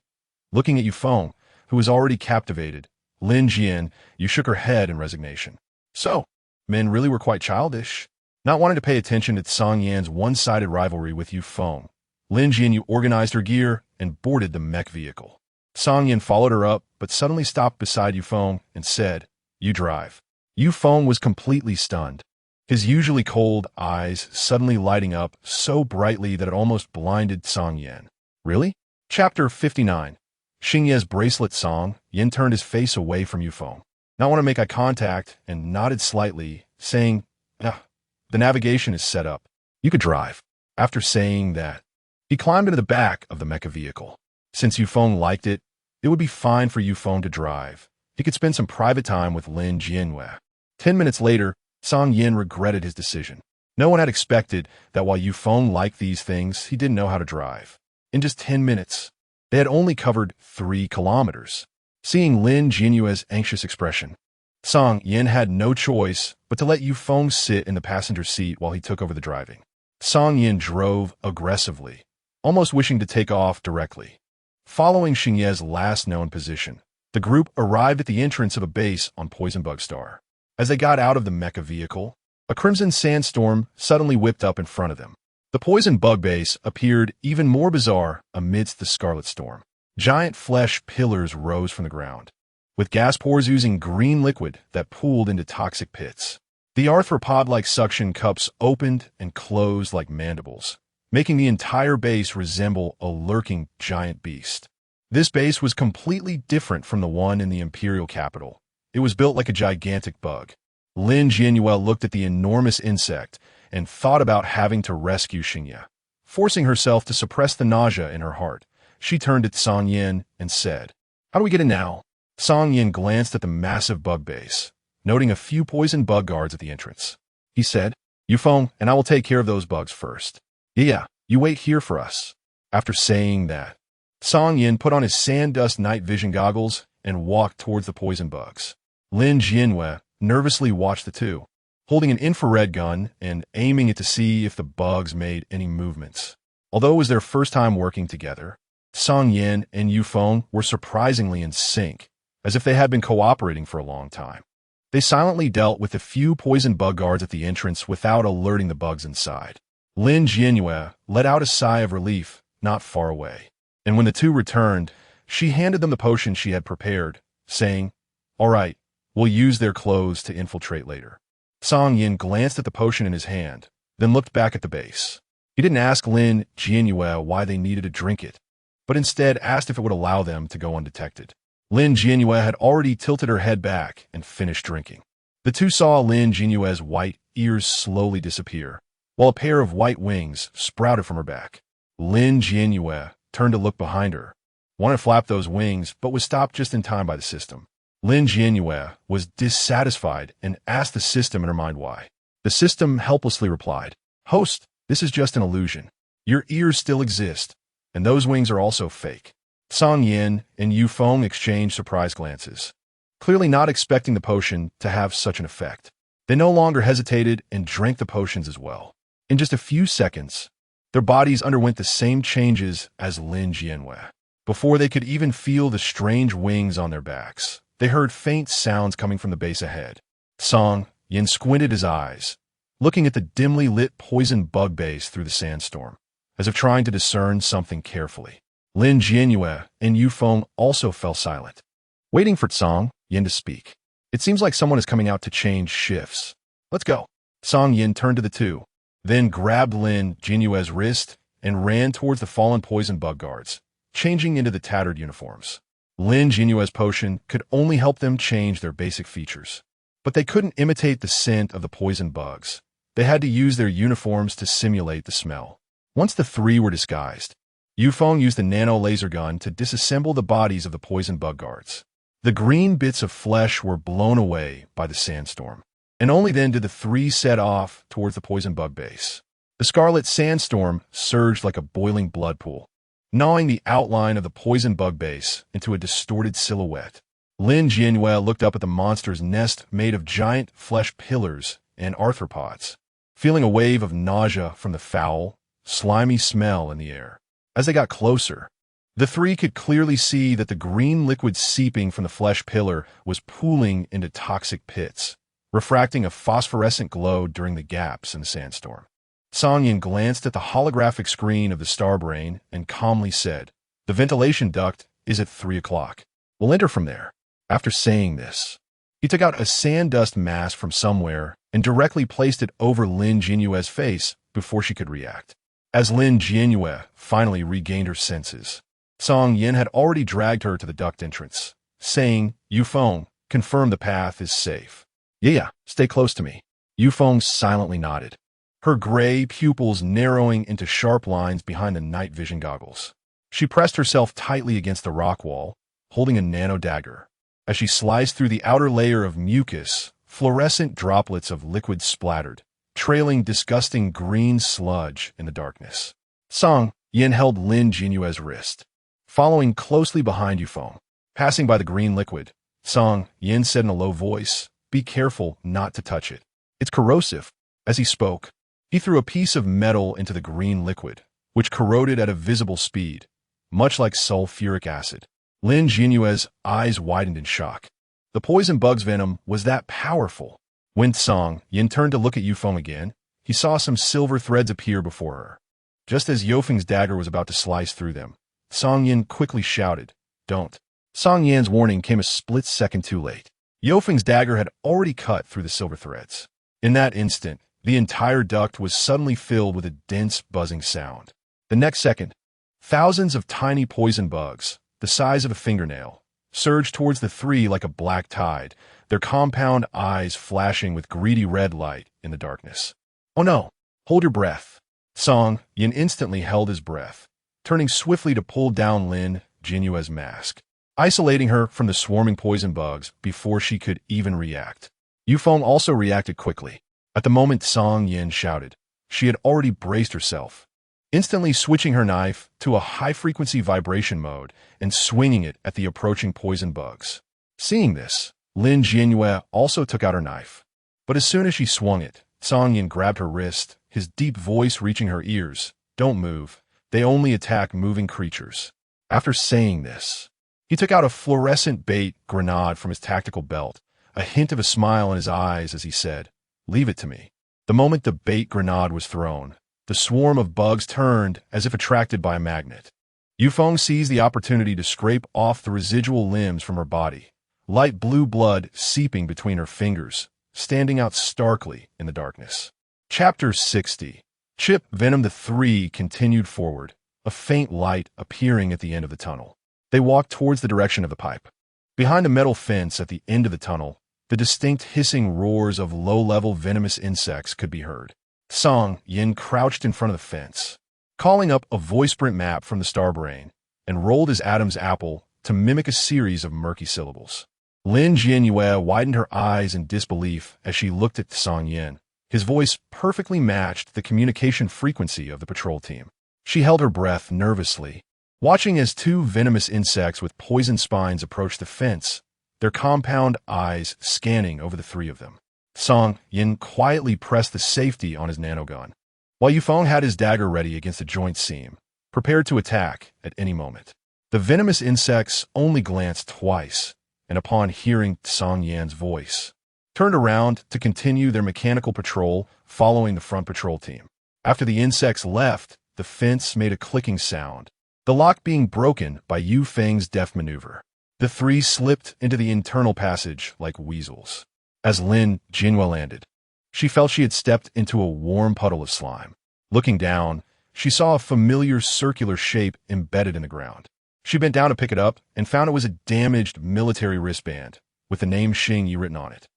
Looking at Yu Feng, who was already captivated, Lin Jian, you shook her head in resignation. So, men really were quite childish. Not wanting to pay attention to Song Yan's one-sided rivalry with Yu Feng, Lin Jianyue organized her gear and boarded the mech vehicle. Song Yan followed her up, but suddenly stopped beside Yu Feng and said, "You drive." Yu Feng was completely stunned, his usually cold eyes suddenly lighting up so brightly that it almost blinded Song Yan. Really? Chapter 59. Xingye's bracelet. Song Yan turned his face away from Yu Feng, not want to make eye contact, and nodded slightly, saying, the navigation is set up. You could drive. After saying that, he climbed into the back of the mecha vehicle. Since Yu Feng liked it, it would be fine for Yu Feng to drive. He could spend some private time with Lin Jianyue. 10 minutes later, Song Yin regretted his decision. No one had expected that while Yu Feng liked these things, he didn't know how to drive. In just 10 minutes, they had only covered 3 kilometers. Seeing Lin Jianyue's anxious expression, Song Yin had no choice but to let Yu Feng sit in the passenger seat while he took over the driving. Song Yin drove aggressively, almost wishing to take off directly. Following Xingye's last known position, the group arrived at the entrance of a base on Poison Bug Star. As they got out of the mecha vehicle, a crimson sandstorm suddenly whipped up in front of them. The Poison Bug Base appeared even more bizarre amidst the Scarlet Storm. Giant flesh pillars rose from the ground, with gas pores oozing green liquid that pooled into toxic pits. The arthropod-like suction cups opened and closed like mandibles, making the entire base resemble a lurking giant beast. This base was completely different from the one in the imperial capital. It was built like a gigantic bug. Lin Jianyue looked at the enormous insect and thought about having to rescue Xingye. Forcing herself to suppress the nausea in her heart, she turned to Song Yin and said, "How do we get in now?" Song Yin glanced at the massive bug base, noting a few poison bug guards at the entrance. He said, "Yu Feng and I will take care of those bugs first. Yeah, you wait here for us." After saying that, Song Yin put on his sand dust night vision goggles and walked towards the poison bugs. Lin Jianyue nervously watched the two, holding an infrared gun and aiming it to see if the bugs made any movements. Although it was their first time working together, Song Yin and Yu Feng were surprisingly in sync, as if they had been cooperating for a long time. They silently dealt with the few poison bug guards at the entrance without alerting the bugs inside. Lin Jianyue let out a sigh of relief not far away, and when the two returned, she handed them the potion she had prepared, saying, "All right, we'll use their clothes to infiltrate later." Song Yin glanced at the potion in his hand, then looked back at the base. He didn't ask Lin Jianyue why they needed to drink it, but instead asked if it would allow them to go undetected. Lin Jianyue had already tilted her head back and finished drinking. The two saw Lin Jianyue's white ears slowly disappear, while a pair of white wings sprouted from her back. Lin Jianyue turned to look behind her, wanted to flap those wings, but was stopped just in time by the system. Lin Jianyue was dissatisfied and asked the system in her mind why. The system helplessly replied, "Host, this is just an illusion. Your ears still exist, and those wings are also fake." Song Yin and Yu Feng exchanged surprised glances, clearly not expecting the potion to have such an effect. They no longer hesitated and drank the potions as well. In just a few seconds, their bodies underwent the same changes as Lin Jianyue. Before they could even feel the strange wings on their backs, they heard faint sounds coming from the base ahead. Song Yin squinted his eyes, looking at the dimly lit poison bug base through the sandstorm, as if trying to discern something carefully. Lin Jianyue and Yu Feng also fell silent, waiting for Song Yin to speak. "It seems like someone is coming out to change shifts. Let's go." Song Yin turned to the two, then grabbed Lin Jianyue's wrist and ran towards the fallen poison bug guards, changing into the tattered uniforms. Lin Jianyue's potion could only help them change their basic features, but they couldn't imitate the scent of the poison bugs. They had to use their uniforms to simulate the smell. Once the three were disguised, Yu Feng used the nano laser gun to disassemble the bodies of the poison bug guards. The green bits of flesh were blown away by the sandstorm, and only then did the three set off towards the poison bug base. The scarlet sandstorm surged like a boiling blood pool, gnawing the outline of the poison bug base into a distorted silhouette. Lin Jianyue looked up at the monster's nest made of giant flesh pillars and arthropods, feeling a wave of nausea from the foul, slimy smell in the air. As they got closer, the three could clearly see that the green liquid seeping from the flesh pillar was pooling into toxic pits, refracting a phosphorescent glow during the gaps in the sandstorm. Song Yin glanced at the holographic screen of the star brain and calmly said, "The ventilation duct is at 3 o'clock. We'll enter from there." After saying this, he took out a sand dust mask from somewhere and directly placed it over Lin Jianyue's face before she could react. As Lin Jianyue finally regained her senses, Song Yin had already dragged her to the duct entrance, saying, "Yufeng, confirm the path is safe." Yeah, stay close to me." Yufeng silently nodded, her gray pupils narrowing into sharp lines behind the night vision goggles. She pressed herself tightly against the rock wall, holding a nano dagger. As she sliced through the outer layer of mucus, fluorescent droplets of liquid splattered, trailing disgusting green sludge in the darkness. Song Yin held Lin Jianyue's wrist, following closely behind Yufeng. Passing by the green liquid, Song Yin said in a low voice, "Be careful not to touch it. It's corrosive." As he spoke, he threw a piece of metal into the green liquid, which corroded at a visible speed, much like sulfuric acid. Lin Jianyue's eyes widened in shock. The poison bug's venom was that powerful. When Song Yin turned to look at Yufeng again, he saw some silver threads appear before her. Just as Yufeng's dagger was about to slice through them, Song Yin quickly shouted, "Don't." Song Yan's warning came a split second too late. Yufeng's dagger had already cut through the silver threads. In that instant, the entire duct was suddenly filled with a dense, buzzing sound. The next second, thousands of tiny poison bugs, the size of a fingernail, surged towards the three like a black tide, their compound eyes flashing with greedy red light in the darkness. "Oh no, hold your breath." Song Yin instantly held his breath, turning swiftly to pull down Lin Jianyue's mask, isolating her from the swarming poison bugs before she could even react. Yufeng also reacted quickly. At the moment Song Yin shouted, she had already braced herself, instantly switching her knife to a high-frequency vibration mode and swinging it at the approaching poison bugs. Seeing this, Lin Jianyue also took out her knife. But as soon as she swung it, Song Yin grabbed her wrist, his deep voice reaching her ears. "Don't move. They only attack moving creatures." After saying this, he took out a fluorescent bait grenade from his tactical belt, a hint of a smile in his eyes as he said, "Leave it to me." The moment the bait grenade was thrown, the swarm of bugs turned as if attracted by a magnet. Yufeng seized the opportunity to scrape off the residual limbs from her body, light blue blood seeping between her fingers, standing out starkly in the darkness. Chapter 60. Chip Venom. The three continued forward, a faint light appearing at the end of the tunnel. They walked towards the direction of the pipe. Behind a metal fence at the end of the tunnel, the distinct hissing roars of low-level venomous insects could be heard. Song Yin crouched in front of the fence, calling up a voice-print map from the star brain, and rolled his Adam's apple to mimic a series of murky syllables. Lin Jianyue widened her eyes in disbelief as she looked at Song Yin. His voice perfectly matched the communication frequency of the patrol team. She held her breath nervously, watching as two venomous insects with poison spines approached the fence, their compound eyes scanning over the three of them. Song Yin quietly pressed the safety on his nanogun, while Yufeng had his dagger ready against the joint seam, prepared to attack at any moment. The venomous insects only glanced twice, and upon hearing Song Yan's voice, turned around to continue their mechanical patrol following the front patrol team. After the insects left, the fence made a clicking sound, the lock being broken by Yufeng's deft maneuver. The three slipped into the internal passage like weasels. As Lin Jianyue landed, she felt she had stepped into a warm puddle of slime. Looking down, she saw a familiar circular shape embedded in the ground. She bent down to pick it up and found it was a damaged military wristband with the name Xingyi written on it.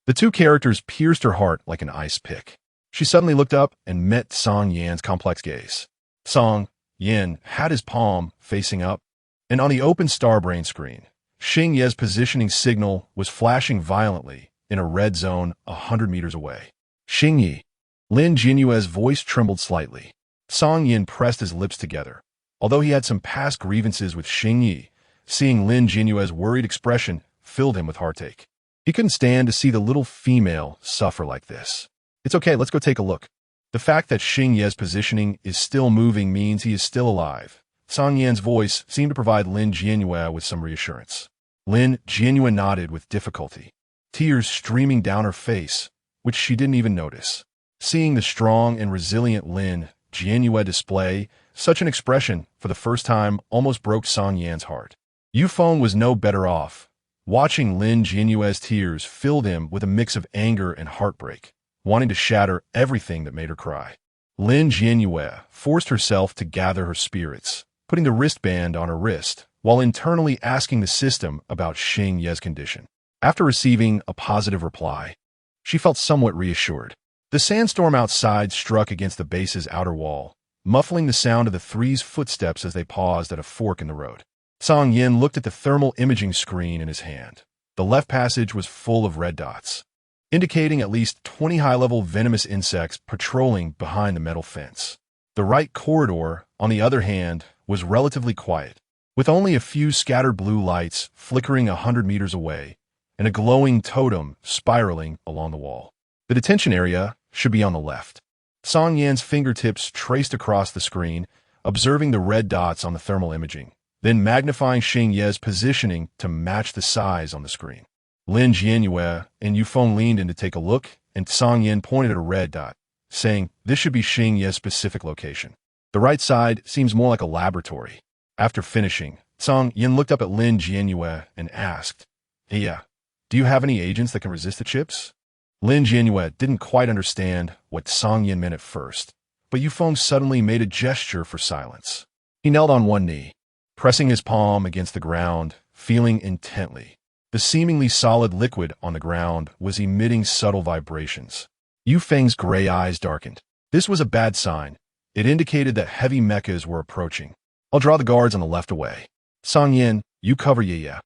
The two characters pierced her heart like an ice pick. She suddenly looked up and met Song Yan's complex gaze. Song Yin had his palm facing up, and on the open starbrain screen, Xingyi's positioning signal was flashing violently in a red zone 100 meters away. "Xingyi." Lin Jianyue's voice trembled slightly. Song Yin pressed his lips together. Although he had some past grievances with Xingyi, seeing Lin Jianyue's worried expression filled him with heartache. He couldn't stand to see the little female suffer like this. It's okay, let's go take a look. The fact that Xingye's positioning is still moving means he is still alive. Song Yan's voice seemed to provide Lin Jianyue with some reassurance. Lin Jianyue nodded with difficulty, tears streaming down her face, which she didn't even notice. Seeing the strong and resilient Lin Jianyue display such an expression for the first time almost broke Song Yan's heart. Yufeng was no better off. Watching Lin Jianyue's tears filled him with a mix of anger and heartbreak, wanting to shatter everything that made her cry. Lin Jianyue forced herself to gather her spirits, putting the wristband on her wrist, while internally asking the system about Xingye's condition. After receiving a positive reply, she felt somewhat reassured. The sandstorm outside struck against the base's outer wall, muffling the sound of the three's footsteps as they paused at a fork in the road. Song Yin looked at the thermal imaging screen in his hand. The left passage was full of red dots, indicating at least 20 high-level venomous insects patrolling behind the metal fence. The right corridor, on the other hand, was relatively quiet, with only a few scattered blue lights flickering 100 meters away and a glowing totem spiraling along the wall. The detention area should be on the left. Song Yan's fingertips traced across the screen, observing the red dots on the thermal imaging, then magnifying Xingye's positioning to match the size on the screen. Lin Jianyue and Yufeng leaned in to take a look, and Song Yin pointed at a red dot, saying, "This should be Xingye's specific location. The right side seems more like a laboratory." After finishing, Song Yin looked up at Lin Jianyue and asked, "Yeah, do you have any agents that can resist the chips?" Lin Jianyue didn't quite understand what Song Yin meant at first, but Yufeng suddenly made a gesture for silence. He knelt on one knee, pressing his palm against the ground, feeling intently. The seemingly solid liquid on the ground was emitting subtle vibrations. Yufeng's gray eyes darkened. This was a bad sign. It indicated that heavy mechas were approaching. "I'll draw the guards on the left away. Song Yin, you cover Yueyue."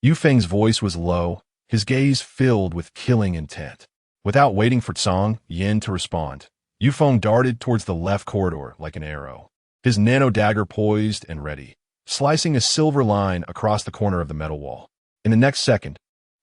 Yufeng's voice was low, his gaze filled with killing intent. Without waiting for Song Yin to respond, Yufeng darted towards the left corridor like an arrow, his nano dagger poised and ready, slicing a silver line across the corner of the metal wall. In the next second,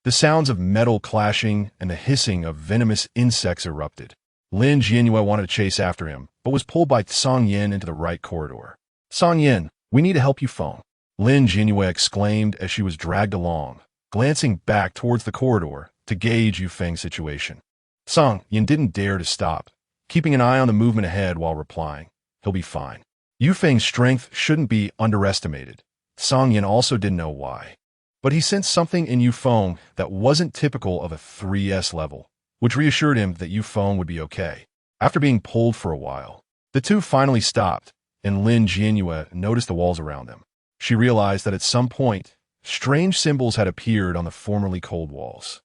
the sounds of metal clashing and the hissing of venomous insects erupted. Lin Jianyue wanted to chase after him, but was pulled by Song Yin into the right corridor. "Song Yin, we need to help Yufeng," Lin Jianyue exclaimed as she was dragged along, glancing back towards the corridor to gauge Yufeng's situation. Song Yin didn't dare to stop, keeping an eye on the movement ahead while replying, "He'll be fine." Yufeng's strength shouldn't be underestimated. Song Yin also didn't know why, but he sensed something in Yufeng that wasn't typical of a 3S level, which reassured him that Yufeng would be okay. After being pulled for a while, the two finally stopped, and Lin Jianyue noticed the walls around them. She realized that at some point, strange symbols had appeared on the formerly cold walls.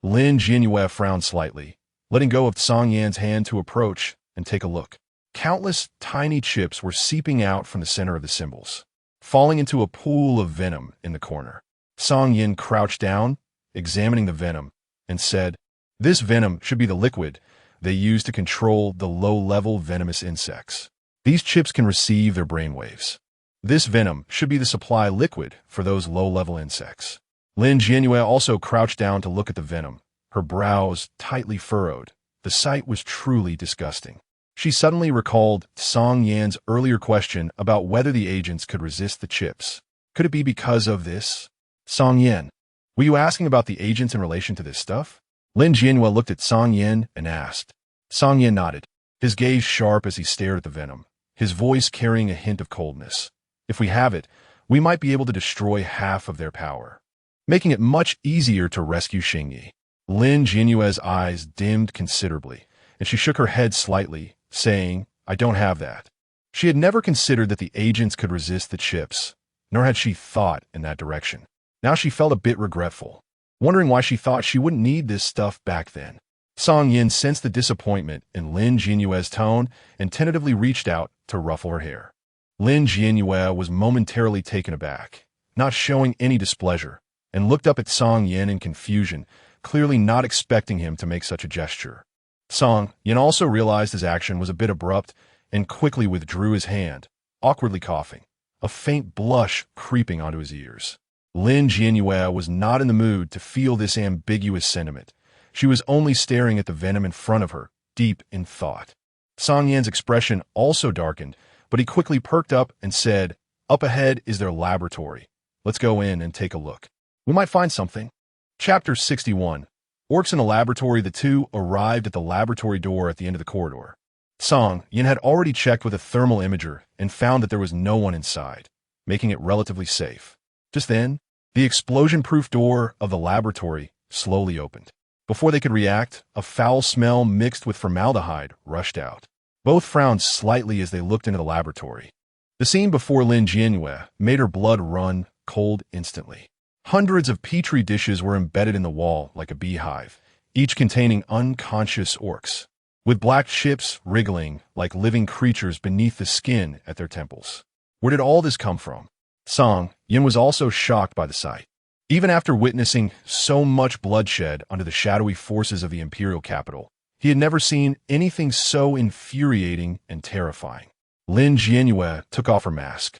Lin Jianyue frowned slightly, letting go of Song Yan's hand to approach and take a look. Countless tiny chips were seeping out from the center of the symbols, falling into a pool of venom in the corner. Song Yin crouched down, examining the venom, and said, "This venom should be the liquid they use to control the low-level venomous insects. These chips can receive their brainwaves. This venom should be the supply liquid for those low-level insects." Lin Jianyue also crouched down to look at the venom, her brows tightly furrowed. The sight was truly disgusting. She suddenly recalled Song Yan's earlier question about whether the agents could resist the chips. Could it be because of this? "Song Yin, were you asking about the agents in relation to this stuff?" Lin Jianyue looked at Song Yin and asked. Song Yin nodded, his gaze sharp as he stared at the venom, his voice carrying a hint of coldness. "If we have it, we might be able to destroy half of their power, making it much easier to rescue Xingye." Lin Jianyue's eyes dimmed considerably, and she shook her head slightly, saying, "I don't have that." She had never considered that the agents could resist the chips, nor had she thought in that direction. Now she felt a bit regretful, wondering why she thought she wouldn't need this stuff back then. Song Yin sensed the disappointment in Lin Jianyue's tone and tentatively reached out to ruffle her hair. Lin Jianyue was momentarily taken aback, not showing any displeasure, and looked up at Song Yin in confusion, clearly not expecting him to make such a gesture. Song Yin also realized his action was a bit abrupt and quickly withdrew his hand, awkwardly coughing, a faint blush creeping onto his ears. Lin Jianyue was not in the mood to feel this ambiguous sentiment. She was only staring at the venom in front of her, deep in thought. Song Yan's expression also darkened, but he quickly perked up and said, "Up ahead is their laboratory. Let's go in and take a look. We might find something." Chapter 61. Orcs in a laboratory. The two arrived at the laboratory door at the end of the corridor. Song Yan had already checked with a thermal imager and found that there was no one inside, making it relatively safe. Just then, the explosion-proof door of the laboratory slowly opened. Before they could react, a foul smell mixed with formaldehyde rushed out. Both frowned slightly as they looked into the laboratory. The scene before Lin Jianyue made her blood run cold instantly. Hundreds of petri dishes were embedded in the wall like a beehive, each containing unconscious orcs, with black chips wriggling like living creatures beneath the skin at their temples. Where did all this come from? Song Yan was also shocked by the sight. Even after witnessing so much bloodshed under the shadowy forces of the imperial capital, he had never seen anything so infuriating and terrifying. Lin Jianyue took off her mask,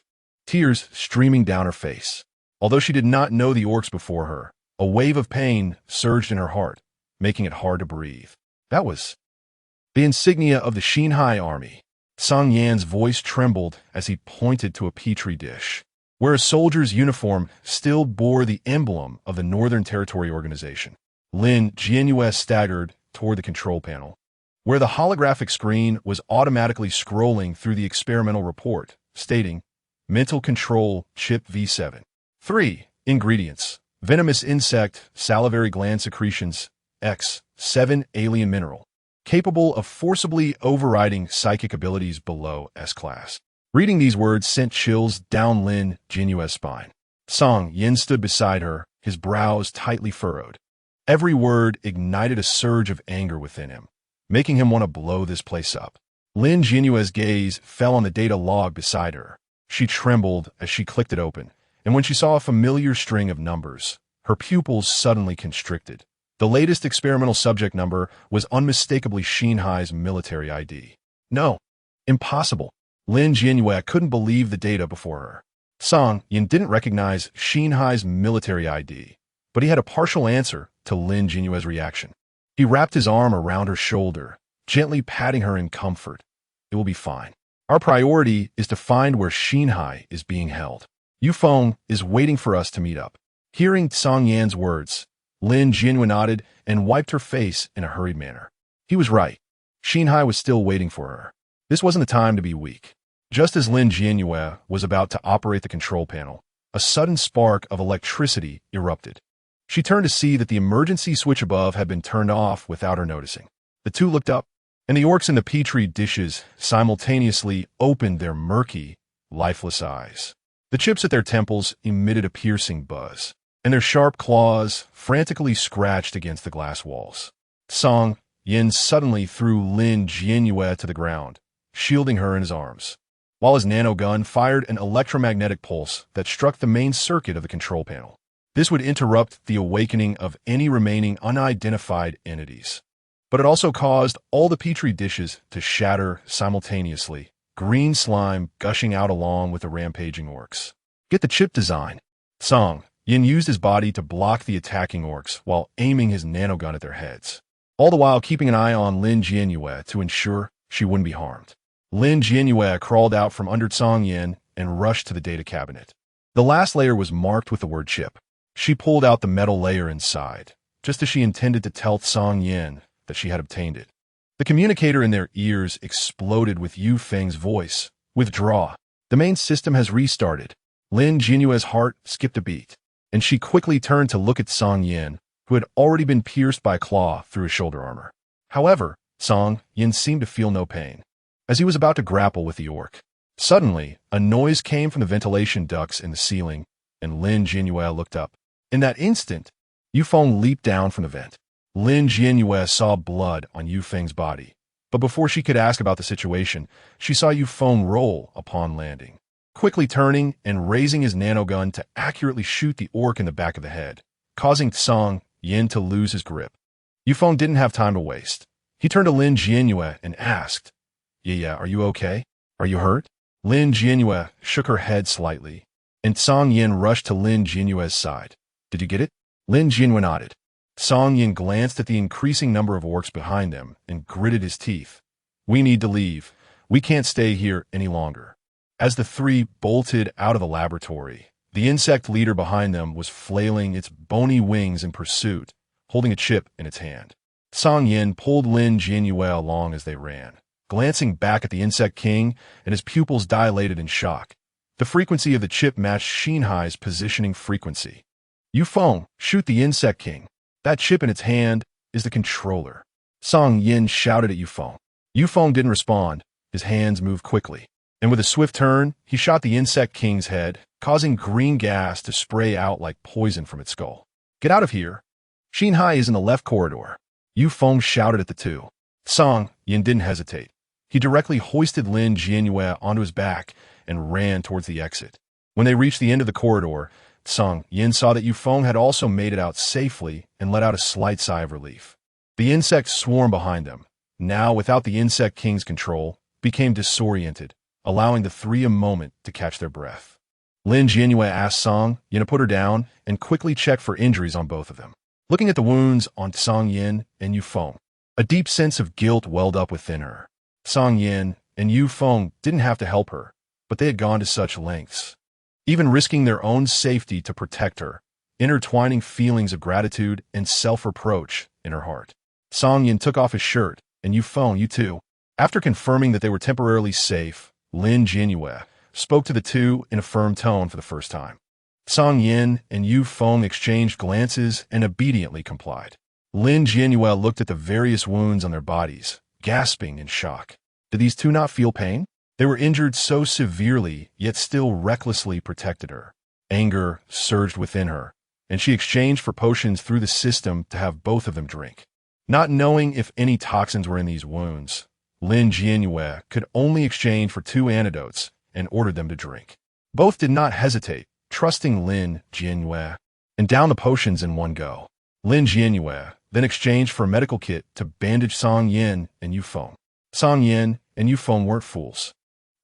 tears streaming down her face. Although she did not know the orcs before her, a wave of pain surged in her heart, making it hard to breathe. That was the insignia of the Xinhai army. Song Yan's voice trembled as he pointed to a petri dish, where a soldier's uniform still bore the emblem of the Northern Territory Organization. Lin Jianyue staggered toward the control panel, where the holographic screen was automatically scrolling through the experimental report, stating, "Mental Control Chip V7. 3. Ingredients: venomous insect, salivary gland secretions, X, 7 alien mineral, capable of forcibly overriding psychic abilities below S-class." Reading these words sent chills down Lin Jianyue's spine. Song Yan stood beside her, his brows tightly furrowed. Every word ignited a surge of anger within him, making him want to blow this place up. Lin Jianyue's gaze fell on the data log beside her. She trembled as she clicked it open, and when she saw a familiar string of numbers, her pupils suddenly constricted. The latest experimental subject number was unmistakably Xinhai's military ID. No, impossible. Lin Jianyue couldn't believe the data before her. Song Yan didn't recognize Xinhai's military ID, but he had a partial answer to Lin Jianyue's reaction. He wrapped his arm around her shoulder, gently patting her in comfort. "It will be fine. Our priority is to find where Xinhai is being held. Yufeng is waiting for us to meet up." Hearing Song Yan's words, Lin Jianyue nodded and wiped her face in a hurried manner. He was right. Xinhai was still waiting for her. This wasn't the time to be weak. Just as Lin Jianyue was about to operate the control panel, a sudden spark of electricity erupted. She turned to see that the emergency switch above had been turned off without her noticing. The two looked up, and the orcs in the petri dishes simultaneously opened their murky, lifeless eyes. The chips at their temples emitted a piercing buzz, and their sharp claws frantically scratched against the glass walls. Song Yan suddenly threw Lin Jianyue to the ground, shielding her in his arms, while his nanogun fired an electromagnetic pulse that struck the main circuit of the control panel. This would interrupt the awakening of any remaining unidentified entities. But it also caused all the petri dishes to shatter simultaneously, green slime gushing out along with the rampaging orcs. "Get the chip design." Song Yan used his body to block the attacking orcs while aiming his nanogun at their heads, all the while keeping an eye on Lin Jianyue to ensure she wouldn't be harmed. Lin Jianyue crawled out from under Song Yan and rushed to the data cabinet. The last layer was marked with the word chip. She pulled out the metal layer inside, just as she intended to tell Song Yan that she had obtained it. The communicator in their ears exploded with Yufeng's voice. "Withdraw. The main system has restarted." Lin Jianyue's heart skipped a beat, and she quickly turned to look at Song Yan, who had already been pierced by a claw through his shoulder armor. However, Song Yan seemed to feel no pain. As he was about to grapple with the orc, suddenly a noise came from the ventilation ducts in the ceiling, and Lin Jianyue looked up. In that instant, Yufeng leaped down from the vent. Lin Jianyue saw blood on Yufeng's body, but before she could ask about the situation, she saw Yufeng roll upon landing, quickly turning and raising his nanogun to accurately shoot the orc in the back of the head, causing Song Yan to lose his grip. Yufeng didn't have time to waste. He turned to Lin Jianyue and asked, Yeah, are you okay? Are you hurt?" Lin Jianyue shook her head slightly. and Song Yin rushed to Lin Jianyue's side. Did you get it? Lin Jianyue nodded. Song Yin glanced at the increasing number of orcs behind them and gritted his teeth. We need to leave. We can't stay here any longer. As the three bolted out of the laboratory, the insect leader behind them was flailing its bony wings in pursuit, holding a chip in its hand. Song Yin pulled Lin Jianyue along as they ran, glancing back at the insect king, and his pupils dilated in shock. The frequency of the chip matched Xinhai's positioning frequency. Yufeng, shoot the insect king. That chip in its hand is the controller. Song Yin shouted at Yufeng. Yufeng didn't respond. His hands moved quickly, and with a swift turn, he shot the insect king's head, causing green gas to spray out like poison from its skull. Get out of here. Xinhai is in the left corridor. Yufeng shouted at the two. Song Yin didn't hesitate. He directly hoisted Lin Jianyue onto his back and ran towards the exit. When they reached the end of the corridor, Song Yin saw that Yufeng had also made it out safely and let out a slight sigh of relief. The insects swarmed behind them, now without the insect king's control, became disoriented, allowing the three a moment to catch their breath. Lin Jianyue asked Song Yin to put her down and quickly check for injuries on both of them. Looking at the wounds on Song Yin and Yufeng, a deep sense of guilt welled up within her. Song Yin and Yufeng didn't have to help her, but they had gone to such lengths, even risking their own safety to protect her, intertwining feelings of gratitude and self-reproach in her heart. Song Yin took off his shirt, and Yufeng, you too. After confirming that they were temporarily safe, Lin Jianyue spoke to the two in a firm tone for the first time. Song Yin and Yufeng exchanged glances and obediently complied. Lin Jianyue looked at the various wounds on their bodies, gasping in shock. Did these two not feel pain? They were injured so severely, yet still recklessly protected her. Anger surged within her, and she exchanged for potions through the system to have both of them drink. Not knowing if any toxins were in these wounds, Lin Jianyue could only exchange for 2 antidotes and ordered them to drink. Both did not hesitate, trusting Lin Jianyue, and downed the potions in one go. Lin Jianyue then exchanged for a medical kit to bandage Song Yin and Yufeng. Song Yin and Yufeng weren't fools.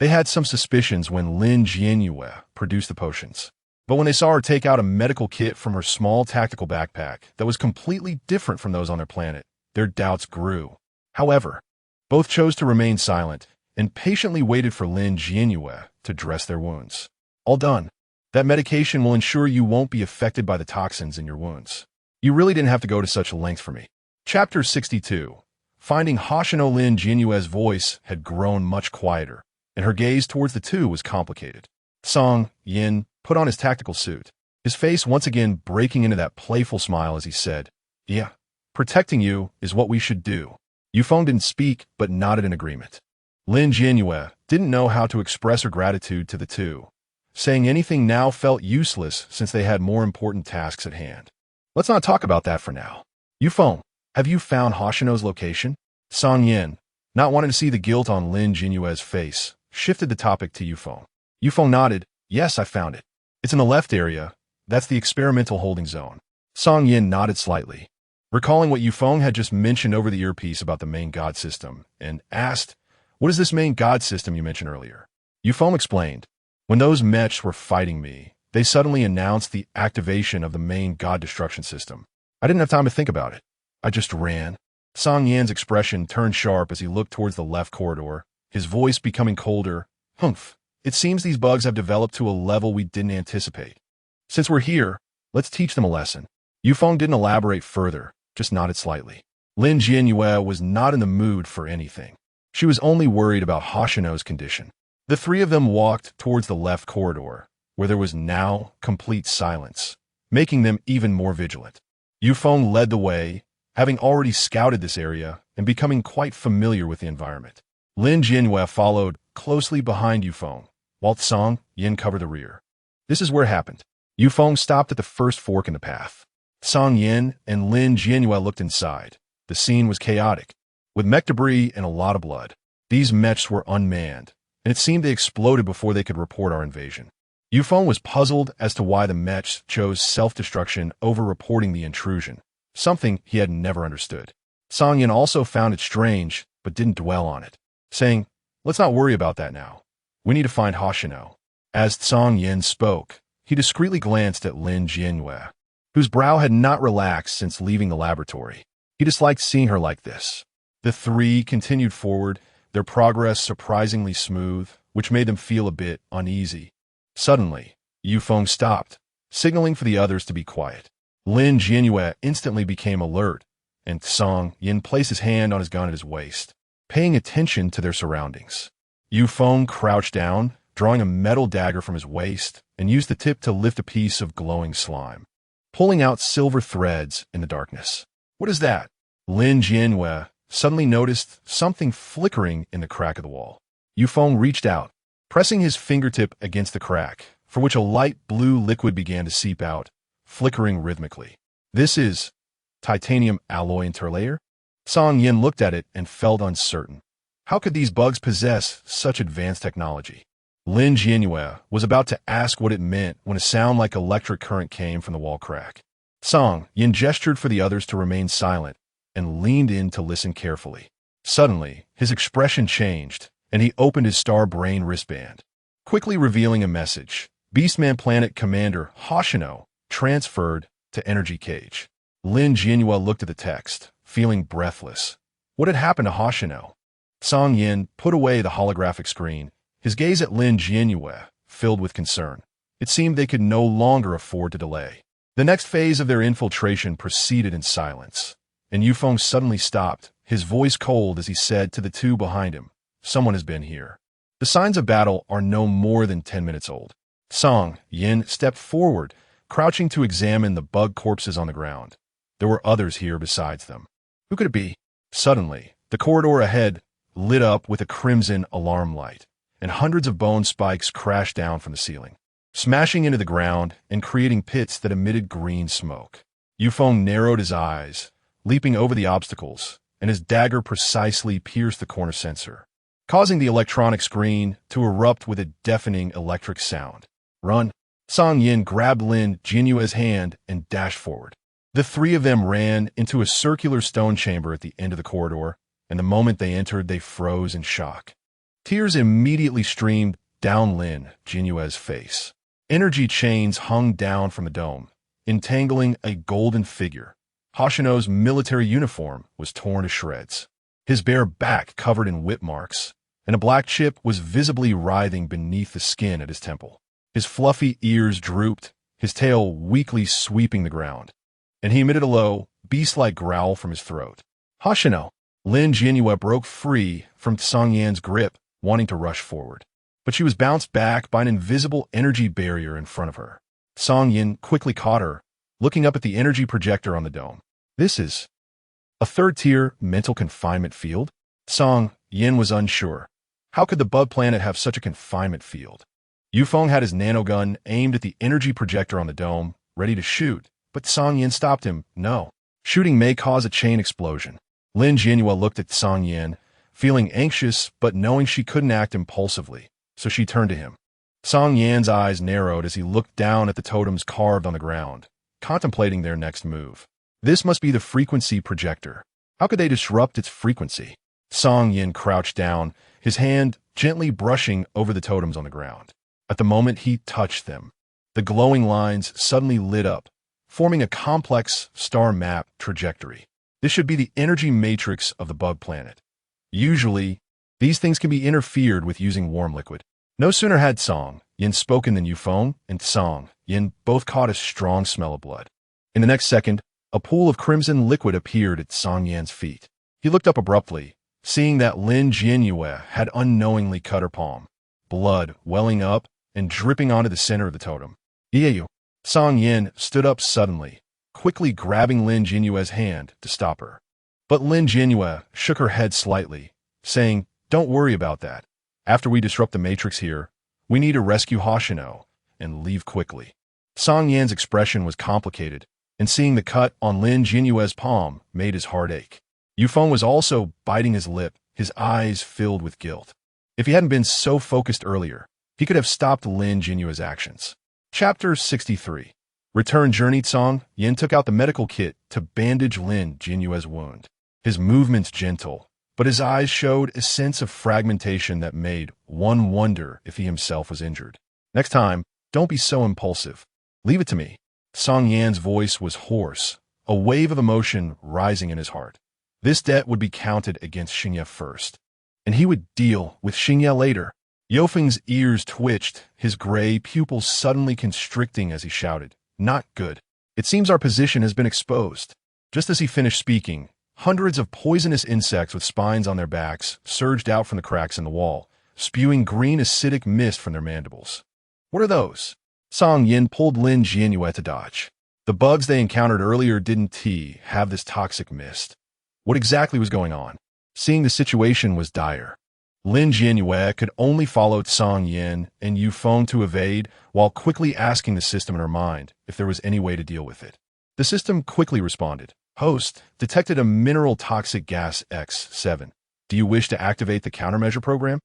They had some suspicions when Lin Jianyue produced the potions. But when they saw her take out a medical kit from her small tactical backpack that was completely different from those on their planet, their doubts grew. However, both chose to remain silent and patiently waited for Lin Jianyue to dress their wounds. All done. That medication will ensure you won't be affected by the toxins in your wounds. You really didn't have to go to such a length for me. Chapter 62. Finding Hoshino. Lin Jianyue's voice had grown much quieter, and her gaze towards the two was complicated. Song Yin put on his tactical suit, his face once again breaking into that playful smile as he said, Yeah, protecting you is what we should do. Yufeng didn't speak, but nodded in agreement. Lin Jianyue didn't know how to express her gratitude to the two. Saying anything now felt useless since they had more important tasks at hand. Let's not talk about that for now. Yufeng, have you found Hoshino's location? Song Yin, not wanting to see the guilt on Lin Jianyue's face, shifted the topic to Yufeng. Yufeng nodded. Yes, I found it. It's in the left area. That's the experimental holding zone. Song Yin nodded slightly, recalling what Yufeng had just mentioned over the earpiece about the main god system, and asked, What is this main god system you mentioned earlier? Yufeng explained. When those mechs were fighting me, they suddenly announced the activation of the main god destruction system. I didn't have time to think about it. I just ran. Song Yan's expression turned sharp as he looked towards the left corridor, his voice becoming colder. Humph. It seems these bugs have developed to a level we didn't anticipate. Since we're here, let's teach them a lesson. Yufeng didn't elaborate further, just nodded slightly. Lin Jianyue was not in the mood for anything. She was only worried about Hoshino's condition. The three of them walked towards the left corridor, where there was now complete silence, making them even more vigilant. Yufeng led the way, having already scouted this area and becoming quite familiar with the environment. Lin Jianyue followed closely behind Yufeng, while Song Yin covered the rear. This is where it happened. Yufeng stopped at the first fork in the path. Song Yin and Lin Jianyue looked inside. The scene was chaotic, with mech debris and a lot of blood. These mechs were unmanned, and it seemed they exploded before they could report our invasion. Yufeng was puzzled as to why the mechs chose self-destruction over reporting the intrusion, something he had never understood. Song Yin also found it strange, but didn't dwell on it, saying, Let's not worry about that now. We need to find Hoshino. As Song Yin spoke, he discreetly glanced at Lin Jianyue, whose brow had not relaxed since leaving the laboratory. He disliked seeing her like this. The three continued forward, their progress surprisingly smooth, which made them feel a bit uneasy. Suddenly, Yufeng stopped, signaling for the others to be quiet. Lin Jianyue instantly became alert, and Song Yin placed his hand on his gun at his waist, paying attention to their surroundings. Yufeng crouched down, drawing a metal dagger from his waist, and used the tip to lift a piece of glowing slime, pulling out silver threads in the darkness. What is that? Lin Jianyue suddenly noticed something flickering in the crack of the wall. Yufeng reached out, pressing his fingertip against the crack, for which a light blue liquid began to seep out, flickering rhythmically. This is titanium alloy interlayer? Song Yin looked at it and felt uncertain. How could these bugs possess such advanced technology? Lin Jianyue was about to ask what it meant when a sound like electric current came from the wall crack. Song Yin gestured for the others to remain silent and leaned in to listen carefully. Suddenly, his expression changed, and he opened his star brain wristband, quickly revealing a message. Beastman Planet Commander Hoshino transferred to Energy Cage. Lin Jianyue looked at the text, feeling breathless. What had happened to Hoshino? Song Yin put away the holographic screen, his gaze at Lin Jianyue filled with concern. It seemed they could no longer afford to delay. The next phase of their infiltration proceeded in silence, and Yufeng suddenly stopped, his voice cold as he said to the two behind him, "Someone has been here." The signs of battle are no more than 10 minutes old. Song Yin stepped forward, crouching to examine the bug corpses on the ground. There were others here besides them. Who could it be? Suddenly, the corridor ahead lit up with a crimson alarm light, and hundreds of bone spikes crashed down from the ceiling, smashing into the ground and creating pits that emitted green smoke. Yufeng narrowed his eyes, leaping over the obstacles, and his dagger precisely pierced the corner sensor, causing the electronic screen to erupt with a deafening electric sound. Run! Song Yin grabbed Lin Jianyue's hand and dashed forward. The three of them ran into a circular stone chamber at the end of the corridor, and the moment they entered, they froze in shock. Tears immediately streamed down Lin Jianyue's face. Energy chains hung down from the dome, entangling a golden figure. Hoshino's military uniform was torn to shreds, his bare back covered in whip marks, and a black chip was visibly writhing beneath the skin at his temple. His fluffy ears drooped, his tail weakly sweeping the ground, and he emitted a low, beast-like growl from his throat. Hoshino! Lin Jianyue broke free from Song Yin's grip, wanting to rush forward, but she was bounced back by an invisible energy barrier in front of her. Song Yin quickly caught her, looking up at the energy projector on the dome. This is a third-tier mental confinement field? Song Yin was unsure. How could the bug planet have such a confinement field? Yufeng had his nanogun aimed at the energy projector on the dome, ready to shoot, but Song Yin stopped him. No. Shooting may cause a chain explosion. Lin Jianyue looked at Song Yin, feeling anxious but knowing she couldn't act impulsively, so she turned to him. Song Yin's eyes narrowed as he looked down at the totems carved on the ground, contemplating their next move. This must be the frequency projector. How could they disrupt its frequency? Song Yin crouched down, his hand gently brushing over the totems on the ground. At the moment he touched them, the glowing lines suddenly lit up, forming a complex star map trajectory. This should be the energy matrix of the bug planet. Usually, these things can be interfered with using warm liquid. No sooner had Song Yin spoken than Yufeng and Song Yin both caught a strong smell of blood. In the next second, a pool of crimson liquid appeared at Song Yin's feet. He looked up abruptly, seeing that Lin Jianyue had unknowingly cut her palm, blood welling up and dripping onto the center of the totem. Yueyue. Song Yin stood up suddenly, quickly grabbing Lin Jianyue's hand to stop her. But Lin Jianyue shook her head slightly, saying, "Don't worry about that. After we disrupt the matrix here, we need to rescue Hoshino and leave quickly." Song Yin's expression was complicated, and seeing the cut on Lin Jianyue's palm made his heart ache. Yufeng was also biting his lip, his eyes filled with guilt. If he hadn't been so focused earlier, he could have stopped Lin Jianyue's actions. Chapter 63. Return journey. Song Yin took out the medical kit to bandage Lin Jianyue's wound. His movements gentle, but his eyes showed a sense of fragmentation that made one wonder if he himself was injured. Next time, Don't be so impulsive. Leave it to me. Song Yan's voice was hoarse, a wave of emotion rising in his heart. This debt would be counted against Xingye first, and he would deal with Xingye later. Yofeng's ears twitched, his gray pupils suddenly constricting as he shouted, "Not good. It seems our position has been exposed." Just as he finished speaking, hundreds of poisonous insects with spines on their backs surged out from the cracks in the wall, spewing green acidic mist from their mandibles. "What are those?" Song Yin pulled Lin Jianyue to dodge. The bugs they encountered earlier didn't have this toxic mist. What exactly was going on? Seeing the situation was dire. Lin Jianyue could only follow Song Yin and Yufeng to evade, while quickly asking the system in her mind if there was any way to deal with it. The system quickly responded. "Host, detected a mineral toxic gas X7. Do you wish to activate the countermeasure program?"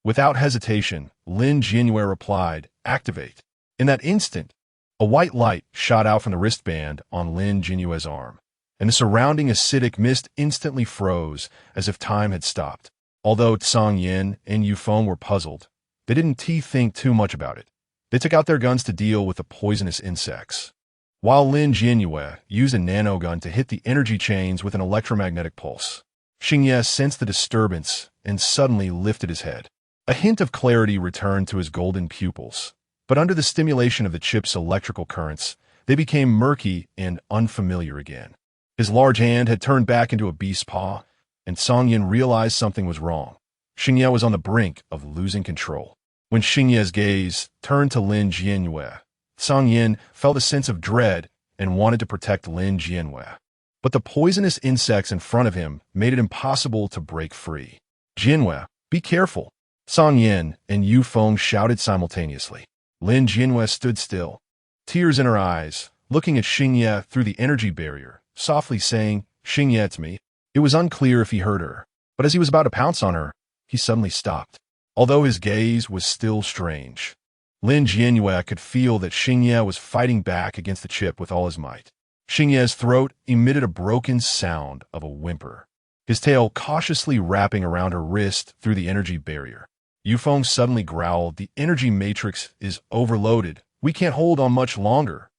Without hesitation, Lin Jianyue replied, "Activate." In that instant, a white light shot out from the wristband on Lin Jianyue's arm, and the surrounding acidic mist instantly froze as if time had stopped. Although Song Yin and Yufeng were puzzled, they didn't think too much about it. They took out their guns to deal with the poisonous insects, while Lin Jianyue used a nanogun to hit the energy chains with an electromagnetic pulse. Xingye sensed the disturbance and suddenly lifted his head. A hint of clarity returned to his golden pupils, but under the stimulation of the chip's electrical currents, they became murky and unfamiliar again. His large hand had turned back into a beast's paw, and Song Yin realized something was wrong. Xingye was on the brink of losing control. When Xingye's gaze turned to Lin Jianyue, Song Yin felt a sense of dread and wanted to protect Lin Jianyue. But the poisonous insects in front of him made it impossible to break free. "Jianyue, be careful!" Song Yin and Yufeng shouted simultaneously. Lin Jianyue stood still, tears in her eyes, looking at Xingye through the energy barrier, softly saying, "Xingye, it's me." It was unclear if he heard her, but as he was about to pounce on her, he suddenly stopped. Although his gaze was still strange, Lin Jianyue could feel that Xingye was fighting back against the chip with all his might. Xingye's throat emitted a broken sound of a whimper, his tail cautiously wrapping around her wrist through the energy barrier. Yufeng suddenly growled, "The energy matrix is overloaded. We can't hold on much longer."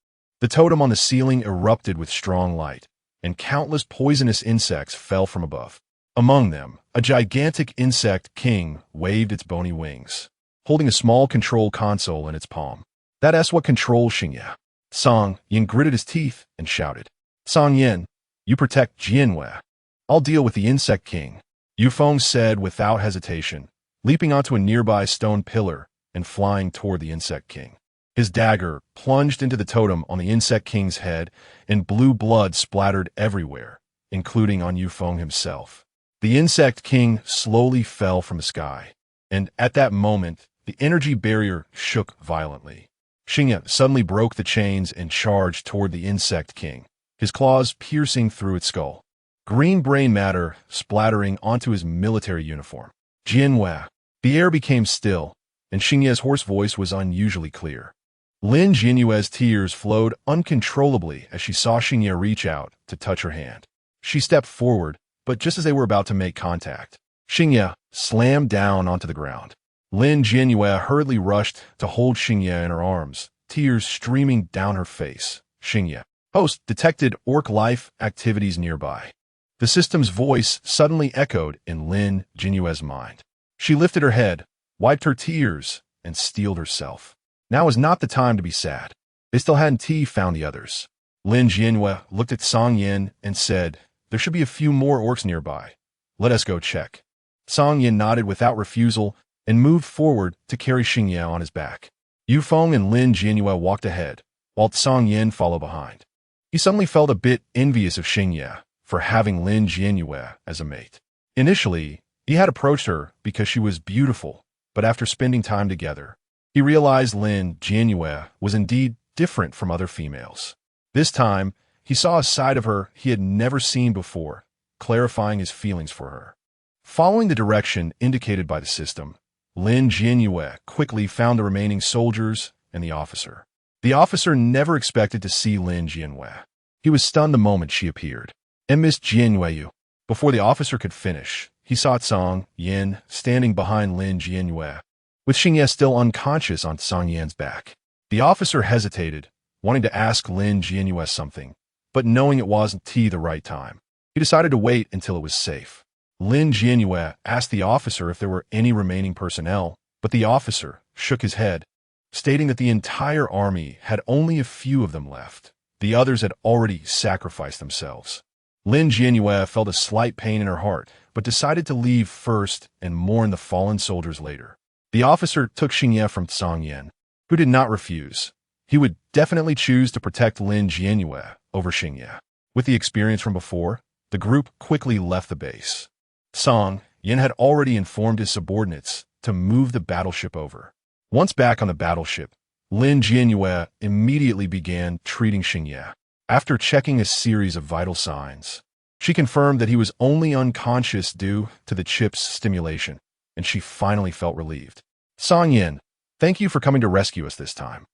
The totem on the ceiling erupted with strong light, and countless poisonous insects fell from above. Among them, a gigantic insect king waved its bony wings, holding a small control console in its palm. "That's what controls Xingye." Song Yin gritted his teeth and shouted, "Song Yin, you protect Jianyue. I'll deal with the insect king," Yufeng said without hesitation, leaping onto a nearby stone pillar and flying toward the insect king. His dagger plunged into the totem on the insect king's head, and blue blood splattered everywhere, including on Yufeng himself. The insect king slowly fell from the sky, and at that moment, the energy barrier shook violently. Xingye suddenly broke the chains and charged toward the insect king, his claws piercing through its skull. Green brain matter splattering onto his military uniform. "Jianyue." The air became still, and Xingye's hoarse voice was unusually clear. Lin Jianyue's tears flowed uncontrollably as she saw Xingye reach out to touch her hand. She stepped forward, but just as they were about to make contact, Xingye slammed down onto the ground. Lin Jianyue hurriedly rushed to hold Xingye in her arms, tears streaming down her face. "Xingye, host detected orc life activities nearby." The system's voice suddenly echoed in Lin Jianyue's mind. She lifted her head, wiped her tears, and steeled herself. Now was not the time to be sad. They still hadn't found the others. Lin Jianyue looked at Song Yin and said, "There should be a few more orcs nearby. Let us go check." Song Yin nodded without refusal and moved forward to carry Xingye on his back. Yufeng and Lin Jianyue walked ahead, while Song Yin followed behind. He suddenly felt a bit envious of Xingye for having Lin Jianyue as a mate. Initially, he had approached her because she was beautiful, but after spending time together, he realized Lin Jianyue was indeed different from other females. This time, he saw a side of her he had never seen before, clarifying his feelings for her. Following the direction indicated by the system, Lin Jianyue quickly found the remaining soldiers and the officer. The officer never expected to see Lin Jianyue. He was stunned the moment she appeared. "And Miss Yueyue." Before the officer could finish, he saw Song Yin standing behind Lin Jianyue, with Xingye still unconscious on Song Yin's back. The officer hesitated, wanting to ask Lin Jianyue something, but knowing it wasn't the right time. He decided to wait until it was safe. Lin Jianyue asked the officer if there were any remaining personnel, but the officer shook his head, stating that the entire army had only a few of them left. The others had already sacrificed themselves. Lin Jianyue felt a slight pain in her heart, but decided to leave first and mourn the fallen soldiers later. The officer took Xingye from Tsangyan, who did not refuse. He would definitely choose to protect Lin Jianyue over Xingye. With the experience from before, the group quickly left the base. Song Yin had already informed his subordinates to move the battleship over. Once back on the battleship, Lin Jianyue immediately began treating Xingye. After checking a series of vital signs, she confirmed that he was only unconscious due to the chip's stimulation, and she finally felt relieved. Song Yin, thank you for coming to rescue us this time.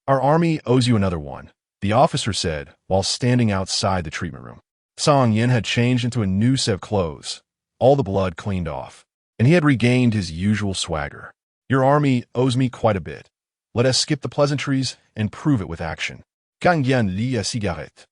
Our army owes you another one, the officer said while standing outside the treatment room. Song Yin had changed into a new set of clothes, all the blood cleaned off, and he had regained his usual swagger. Your army owes me quite a bit. Let us skip the pleasantries and prove it with action. Kang Yan li a cigarette.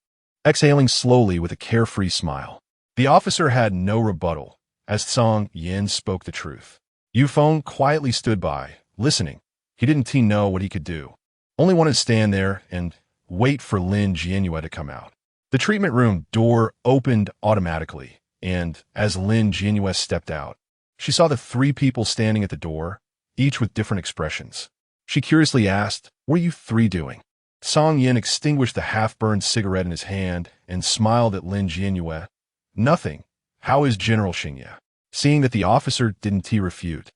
Exhaling slowly with a carefree smile. The officer had no rebuttal, as Song Yin spoke the truth. Yu Feng quietly stood by, listening. He didn't know what he could do. Only wanted to stand there and wait for Lin Jianyue to come out. The treatment room door opened automatically, and as Lin Jianyue stepped out, she saw the three people standing at the door, each with different expressions. She curiously asked, "What are you three doing?" Song Yin extinguished the half-burned cigarette in his hand and smiled at Lin Jianyue. "Nothing. How is General Xingye?" Seeing that the officer didn't refute,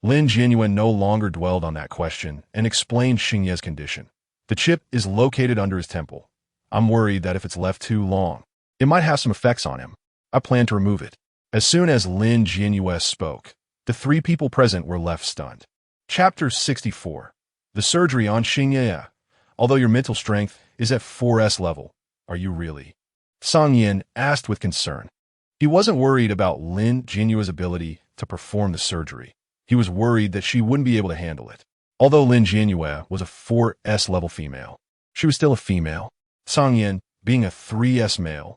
Lin Jianyue no longer dwelled on that question and explained Xingye's condition. The chip is located under his temple. I'm worried that if it's left too long, it might have some effects on him. I plan to remove it. As soon as Lin Jianyue spoke, the three people present were left stunned. Chapter 64. The surgery on Xingye. Although your mental strength is at 4S level, are you really? Song Yin asked with concern. He wasn't worried about Lin Jianyue's ability to perform the surgery. He was worried that she wouldn't be able to handle it. Although Lin Jianyue was a 4S level female, she was still a female. Song Yin, being a 3S male,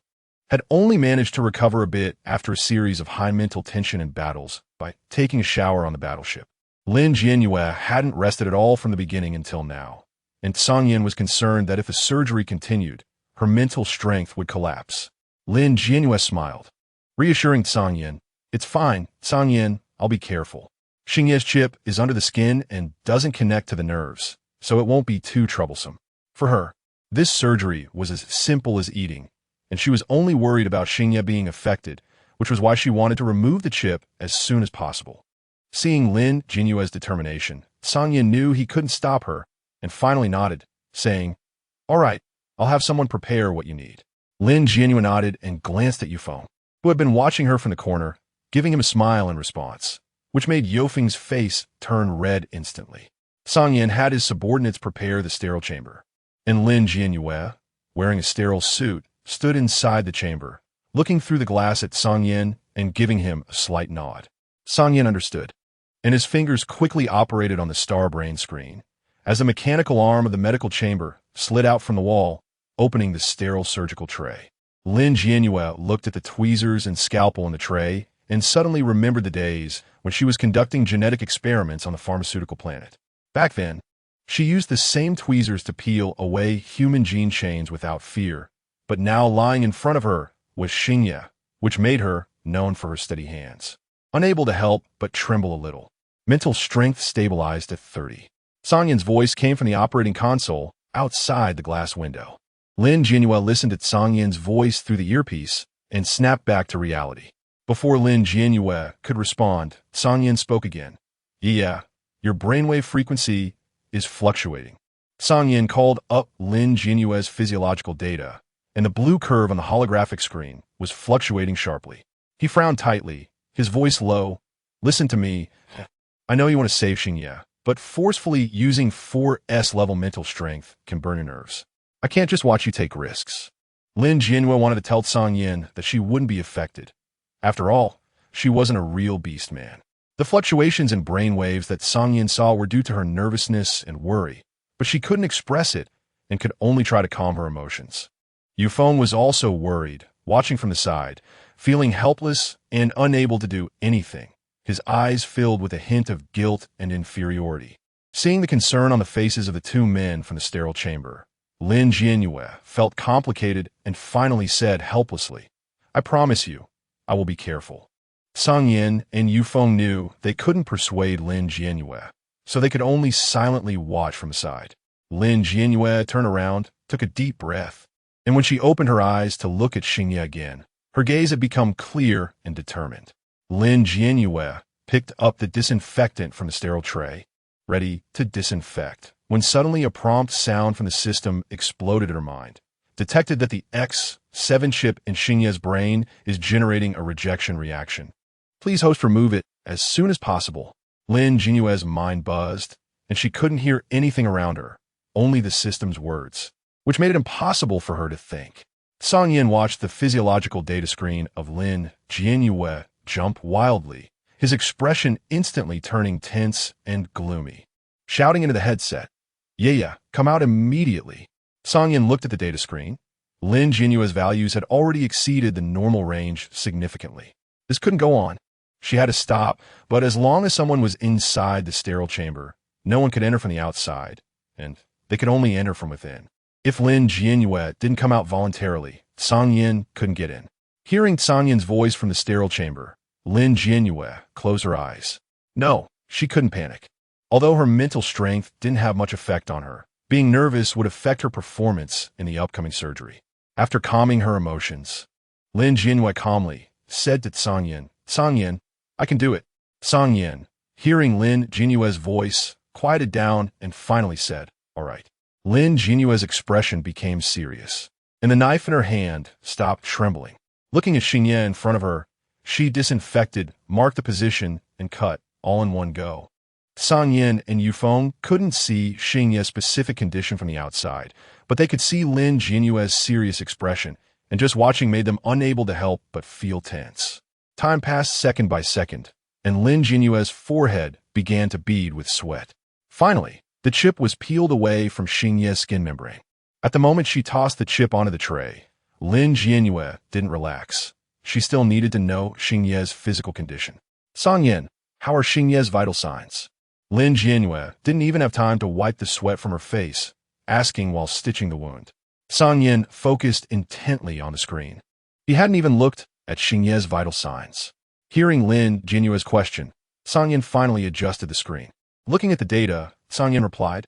had only managed to recover a bit after a series of high mental tension and battles by taking a shower on the battleship. Lin Jianyue hadn't rested at all from the beginning until now, and Song Yin was concerned that if the surgery continued, her mental strength would collapse. Lin Jianyue smiled, reassuring Song Yin, "It's fine, Song Yin, I'll be careful. Xingye's chip is under the skin and doesn't connect to the nerves, so it won't be too troublesome." For her, this surgery was as simple as eating, and she was only worried about Xingye being affected, which was why she wanted to remove the chip as soon as possible. Seeing Lin Jianyue's determination, Song Yin knew he couldn't stop her, and finally nodded, saying, "All right, I'll have someone prepare what you need." Lin Jianyue nodded and glanced at Yufeng, who had been watching her from the corner, giving him a smile in response, which made Yofeng's face turn red instantly. Song Yin had his subordinates prepare the sterile chamber, and Lin Jianyue, wearing a sterile suit, stood inside the chamber, looking through the glass at Song Yin and giving him a slight nod. Song Yin understood, and his fingers quickly operated on the star brain screen, as the mechanical arm of the medical chamber slid out from the wall, opening the sterile surgical tray. Lin Jianyue looked at the tweezers and scalpel in the tray and suddenly remembered the days when she was conducting genetic experiments on the pharmaceutical planet. Back then, she used the same tweezers to peel away human gene chains without fear, but now lying in front of her was Xingye, which made her known for her steady hands. Unable to help but tremble a little. Mental strength stabilized at 30. Song Yin's voice came from the operating console outside the glass window. Lin Jianyue listened to Song Yin's voice through the earpiece and snapped back to reality. Before Lin Jianyue could respond, Song Yin spoke again. "Yeah, your brainwave frequency is fluctuating." Song Yin called up Lin Jianyue's physiological data, and the blue curve on the holographic screen was fluctuating sharply. He frowned tightly, his voice low. "Listen to me. I know you want to save Xingye, but forcefully using 4S level mental strength can burn your nerves. I can't just watch you take risks." Lin Jianyue wanted to tell Song Yin that she wouldn't be affected. After all, she wasn't a real beastman. The fluctuations in brain waves that Song Yin saw were due to her nervousness and worry, but but she couldn't express it and could only try to calm her emotions. Yufeng was also worried, watching from the side, feeling helpless and unable to do anything, his eyes filled with a hint of guilt and inferiority. Seeing the concern on the faces of the two men from the sterile chamber, Lin Jianyue felt complicated and finally said helplessly, "I promise you, I will be careful." Song Yin and Yufeng knew they couldn't persuade Lin Jianyue, so they could only silently watch from the side. Lin Jianyue turned around, took a deep breath, and when she opened her eyes to look at Xingye again, her gaze had become clear and determined. Lin Jianyue picked up the disinfectant from the sterile tray, ready to disinfect, when suddenly a prompt sound from the system exploded in her mind, detected that the X7 chip in Xingye's brain is generating a rejection reaction. Please host remove it as soon as possible. Lin Jianyue's mind buzzed, and she couldn't hear anything around her, only the system's words, which made it impossible for her to think. Song Yin watched the physiological data screen of Lin Jianyue jump wildly, his expression instantly turning tense and gloomy. Shouting into the headset, "Yueyue, come out immediately." Song Yin looked at the data screen. Lin Jianyue's values had already exceeded the normal range significantly. This couldn't go on. She had to stop, but as long as someone was inside the sterile chamber, no one could enter from the outside, and they could only enter from within. If Lin Jianyue didn't come out voluntarily, Song Yin couldn't get in. Hearing Song Yin's voice from the sterile chamber, Lin Jianyue closed her eyes. No, she couldn't panic. Although her mental strength didn't have much effect on her, being nervous would affect her performance in the upcoming surgery. After calming her emotions, Lin Jianyue calmly said to Song Yin, "Song Yin, I can do it." Song Yin, hearing Lin Jianyue's voice, quieted down and finally said, "All right." Lin Jianyue's expression became serious, and the knife in her hand stopped trembling. Looking at Xingye in front of her, she disinfected, marked the position, and cut, all in one go. Song Yin and Yufeng couldn't see Xingye's specific condition from the outside, but they could see Lin Jianyue's serious expression, and just watching made them unable to help but feel tense. Time passed second by second, and Lin Jianyue's forehead began to bead with sweat. Finally, the chip was peeled away from Xingye's skin membrane. At the moment she tossed the chip onto the tray, Lin Jianyue didn't relax. She still needed to know Xingye's physical condition. "Song Yin, how are Xingye's vital signs?" Lin Jianyue didn't even have time to wipe the sweat from her face, asking while stitching the wound. Song Yin focused intently on the screen. He hadn't even looked at Xingye's vital signs. Hearing Lin Jianyue's question, Song Yin finally adjusted the screen. Looking at the data, Song Yin replied,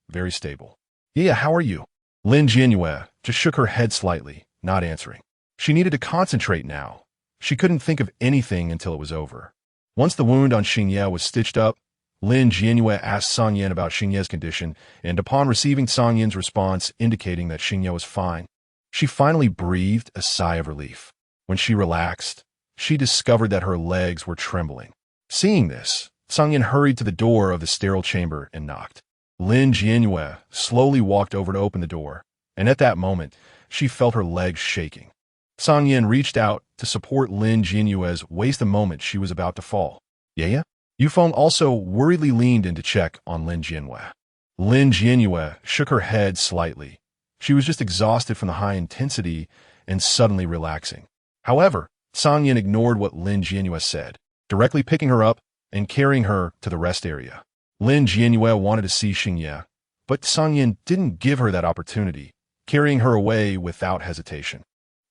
very stable." "Yeah, how are you?" Lin Jianyue just shook her head slightly, not answering. She needed to concentrate now. She couldn't think of anything until it was over. Once the wound on Xingye was stitched up, Lin Jianyue asked Song Yin about Xingye's condition, and upon receiving Song Yin's response indicating that Xingye was fine, she finally breathed a sigh of relief. When she relaxed, she discovered that her legs were trembling. Seeing this, Song Yin hurried to the door of the sterile chamber and knocked. Lin Jianyue slowly walked over to open the door, and at that moment, she felt her legs shaking. Song Yin reached out to support Lin Jianyue's waist the moment she was about to fall. "Yeah?" Yufeng also worriedly leaned in to check on Lin Jianyue. Lin Jianyue shook her head slightly. She was just exhausted from the high intensity and suddenly relaxing. However, Song Yin ignored what Lin Jianyue said, directly picking her up and carrying her to the rest area. Lin Jianyue wanted to see Xingye, but Song Yin didn't give her that opportunity, carrying her away without hesitation.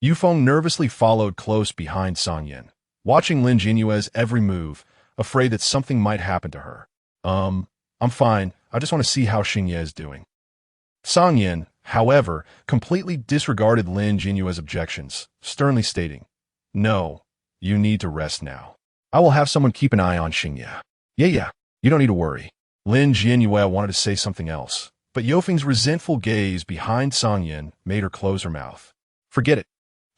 Yufeng nervously followed close behind Song Yin, watching Lin Jianyue's every move, afraid that something might happen to her. I'm fine. I just want to see how Xingye is doing." Song Yin, however, completely disregarded Lin Jianyue's objections, sternly stating, "No, you need to rest now. I will have someone keep an eye on Xingye. Yeah, you don't need to worry." Lin Jianyue wanted to say something else, but Yofeng's resentful gaze behind Song Yin made her close her mouth. Forget it.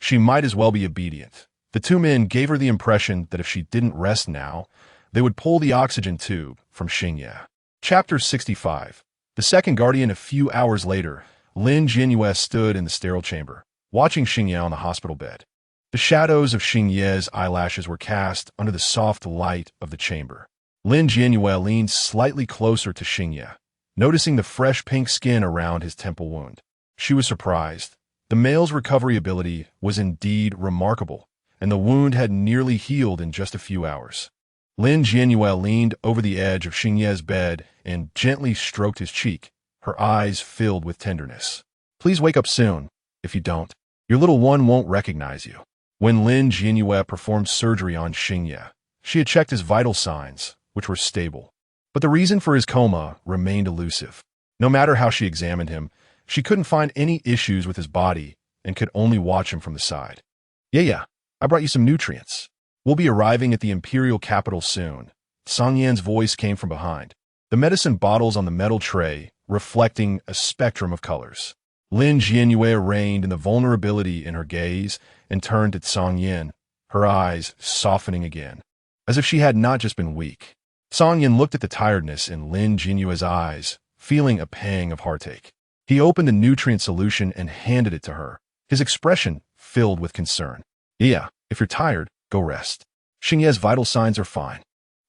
She might as well be obedient. The two men gave her the impression that if she didn't rest now, they would pull the oxygen tube from Xingye. Chapter 65. The second guardian. A few hours later, Lin Jianyue stood in the sterile chamber, watching Xingye on the hospital bed. The shadows of Xingye's eyelashes were cast under the soft light of the chamber. Lin Jianyue leaned slightly closer to Xingye, noticing the fresh pink skin around his temple wound. She was surprised. The male's recovery ability was indeed remarkable, and the wound had nearly healed in just a few hours. Lin Jianyue leaned over the edge of Xingye's bed and gently stroked his cheek, her eyes filled with tenderness. Please wake up soon. If you don't, your little one won't recognize you. When Lin Jianyue performed surgery on Xingye, she had checked his vital signs, which were stable. But the reason for his coma remained elusive. No matter how she examined him, she couldn't find any issues with his body and could only watch him from the side. Yeah, I brought you some nutrients. We'll be arriving at the imperial capital soon. Song Yan's voice came from behind, the medicine bottles on the metal tray reflecting a spectrum of colors. Lin Jianyue reined in the vulnerability in her gaze and turned to Song Yan, her eyes softening again, as if she had not just been weak. Song Yan looked at the tiredness in Lin Jianyue's eyes, feeling a pang of heartache. He opened the nutrient solution and handed it to her, his expression filled with concern. Yeah, if you're tired, go rest. Xingye's vital signs are fine.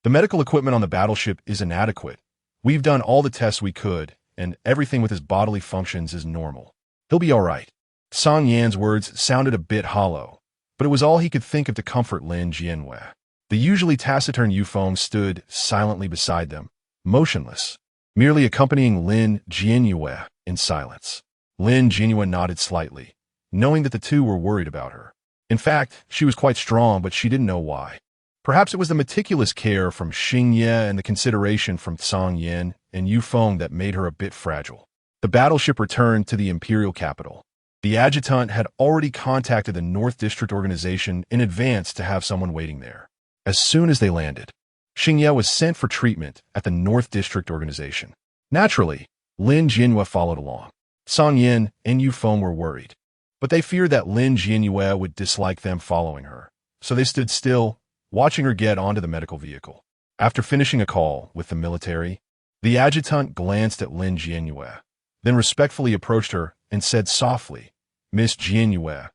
The medical equipment on the battleship is inadequate. We've done all the tests we could, and everything with his bodily functions is normal. He'll be all right. Song Yan's words sounded a bit hollow, but it was all he could think of to comfort Lin Jianyue. The usually taciturn Yufeng stood silently beside them, motionless, merely accompanying Lin Jianyue in silence. Lin Jianyue nodded slightly, knowing that the two were worried about her. In fact, she was quite strong, but she didn't know why. Perhaps it was the meticulous care from Xingye and the consideration from Song Yan and Yufeng that made her a bit fragile. The battleship returned to the imperial capital. The adjutant had already contacted the North District organization in advance to have someone waiting there. As soon as they landed, Xingye was sent for treatment at the North District organization. Naturally, Lin Jianyue followed along. Song Yan and Yufeng were worried, but they feared that Lin Jianyue would dislike them following her, so they stood still, watching her get onto the medical vehicle. After finishing a call with the military, the adjutant glanced at Lin Jianyue, then respectfully approached her and said softly, "Miss Jianyue,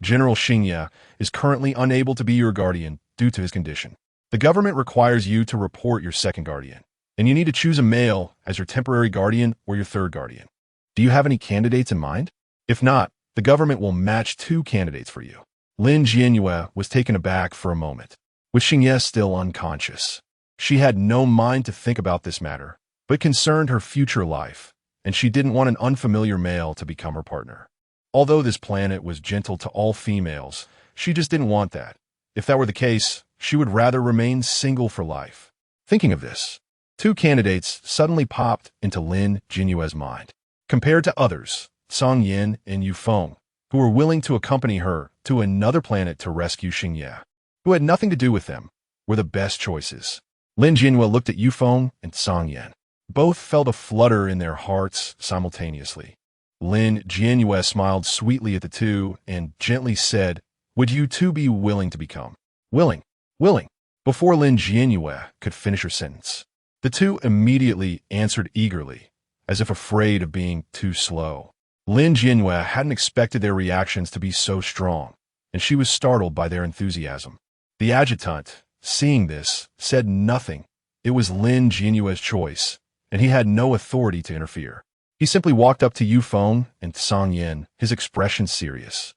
General Xingye is currently unable to be your guardian due to his condition. The government requires you to report your second guardian, and you need to choose a male as your temporary guardian or your third guardian. Do you have any candidates in mind? If not, the government will match 2 candidates for you." Lin Jianyue was taken aback for a moment, with Xingye still unconscious. She had no mind to think about this matter, but concerned her future life, and she didn't want an unfamiliar male to become her partner. Although this planet was gentle to all females, she just didn't want that. If that were the case, she would rather remain single for life. Thinking of this, 2 candidates suddenly popped into Lin Jianyue's mind. Compared to others, Song Yan and Yufeng, who were willing to accompany her to another planet to rescue Xingye, who had nothing to do with them, were the best choices. Lin Jianyue looked at Yufeng and Song Yan. Both felt a flutter in their hearts simultaneously. Lin Jianyue smiled sweetly at the two and gently said, "Would you two be willing to become?" Willing. Before Lin Jianyue could finish her sentence, the two immediately answered eagerly, as if afraid of being too slow. Lin Jianyue hadn't expected their reactions to be so strong, and she was startled by their enthusiasm. The adjutant, seeing this, said nothing. It was Lin Jianyue's choice, and he had no authority to interfere. He simply walked up to Yufeng and Song Yan, his expression serious,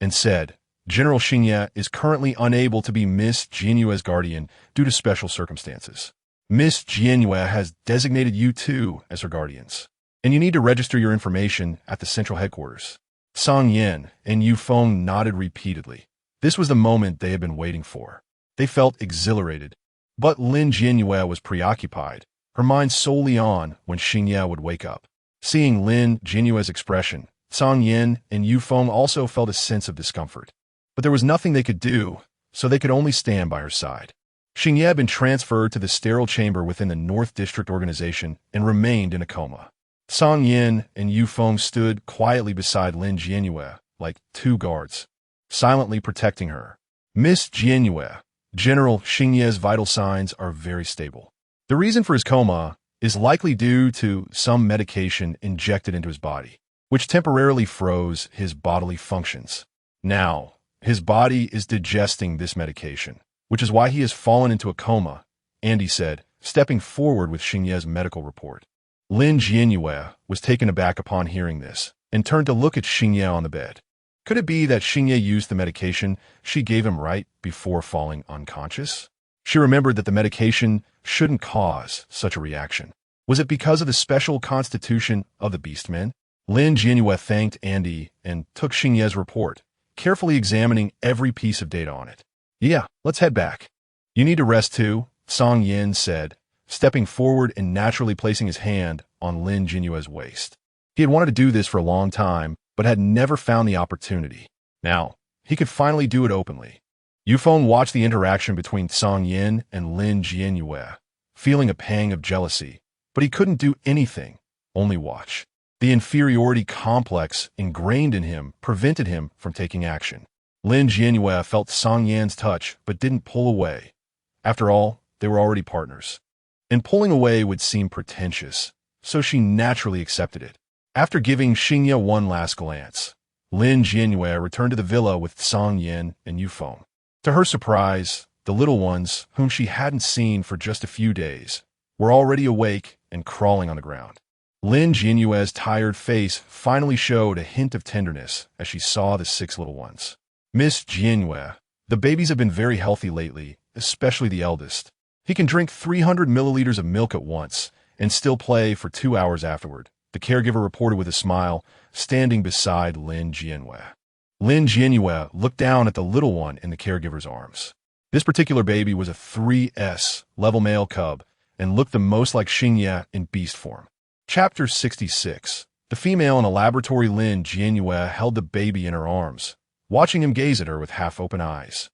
and said, "General Xingye is currently unable to be Miss Jianyue's guardian due to special circumstances. Miss Jianyue has designated you two as her guardians, and you need to register your information at the central headquarters." Song Yan and Yufeng nodded repeatedly. This was the moment they had been waiting for. They felt exhilarated, but Lin Jianyue was preoccupied, her mind solely on when Xingye would wake up. Seeing Lin Jianyue's expression, Song Yan and Yufeng also felt a sense of discomfort. But there was nothing they could do, so they could only stand by her side. Xingye had been transferred to the sterile chamber within the North District organization and remained in a coma. Song Yan and Yufeng stood quietly beside Lin Jianyue, like 2 guards, silently protecting her. "Miss Jianyue, General Xingye's vital signs are very stable. The reason for his coma is likely due to some medication injected into his body, which temporarily froze his bodily functions. Now, his body is digesting this medication, which is why he has fallen into a coma," Andy said, stepping forward with Xingye's medical report. Lin Jianyue was taken aback upon hearing this and turned to look at Xingye on the bed. Could it be that Xingye used the medication she gave him right before falling unconscious? She remembered that the medication shouldn't cause such a reaction. Was it because of the special constitution of the beastmen? Lin Jianyue thanked Andy and took Xingye's report, carefully examining every piece of data on it. Yeah, let's head back. You need to rest too, Song Yin said, stepping forward and naturally placing his hand on Lin Jianyue's waist. He had wanted to do this for a long time, but had never found the opportunity. Now, he could finally do it openly. Yufeng watched the interaction between Song Yin and Lin Jianyue, feeling a pang of jealousy, but he couldn't do anything, only watch. The inferiority complex ingrained in him prevented him from taking action. Lin Jianyue felt Song Yin's touch but didn't pull away. After all, they were already partners. And pulling away would seem pretentious, so she naturally accepted it. After giving Xingye one last glance, Lin Jianyue returned to the villa with Song Yin and Yufeng. To her surprise, the little ones, whom she hadn't seen for just a few days, were already awake and crawling on the ground. Lin Jianyue's tired face finally showed a hint of tenderness as she saw the 6 little ones. Miss Jianyue, the babies have been very healthy lately, especially the eldest. He can drink 300 milliliters of milk at once and still play for 2 hours afterward, the caregiver reported with a smile, standing beside Lin Jianyue. Lin Jianyue looked down at the little one in the caregiver's arms. This particular baby was a 3S level male cub and looked the most like Xingye in beast form. Chapter 66. The female in a laboratory Lin Jianyue held the baby in her arms, watching him gaze at her with half-open eyes.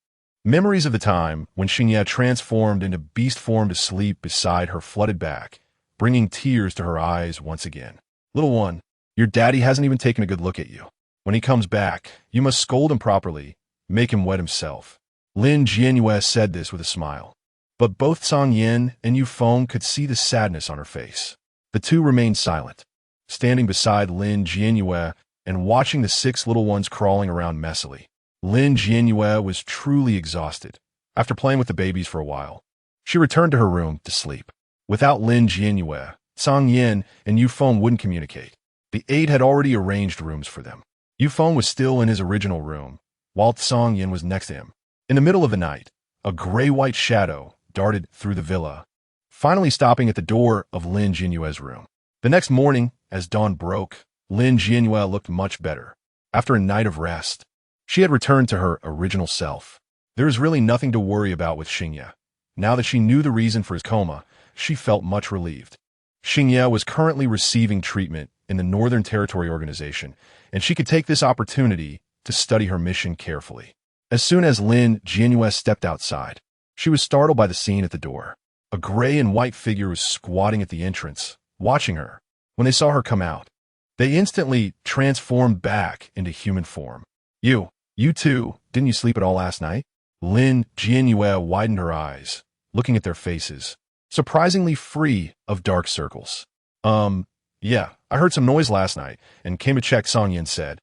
Memories of the time when Xingye transformed into beast form to sleep beside her flooded back, bringing tears to her eyes once again. Little one, your daddy hasn't even taken a good look at you. When he comes back, you must scold him properly, make him wet himself. Lin Jianyue said this with a smile. But both Song Yin and Yufeng could see the sadness on her face. The two remained silent, standing beside Lin Jianyue and watching the 6 little ones crawling around messily. Lin Jianyue was truly exhausted. After playing with the babies for a while, she returned to her room to sleep. Without Lin Jianyue, Song Yin and Yufeng wouldn't communicate. The 8 had already arranged rooms for them. Yufeng was still in his original room, while Song Yin was next to him. In the middle of the night, a gray-white shadow darted through the villa, finally stopping at the door of Lin Jianyue's room. The next morning, as dawn broke, Lin Jianyue looked much better. After a night of rest, she had returned to her original self. There was really nothing to worry about with Xingye. Now that she knew the reason for his coma, she felt much relieved. Xingye was currently receiving treatment in the Northern Territory Organization, and she could take this opportunity to study her mission carefully. As soon as Lin Jianyue stepped outside, she was startled by the scene at the door. A gray and white figure was squatting at the entrance, watching her. When they saw her come out, they instantly transformed back into human form. You too, didn't you sleep at all last night? Lin Jianyue widened her eyes, looking at their faces, surprisingly free of dark circles. Yeah, I heard some noise last night and came to check, Song Yin said,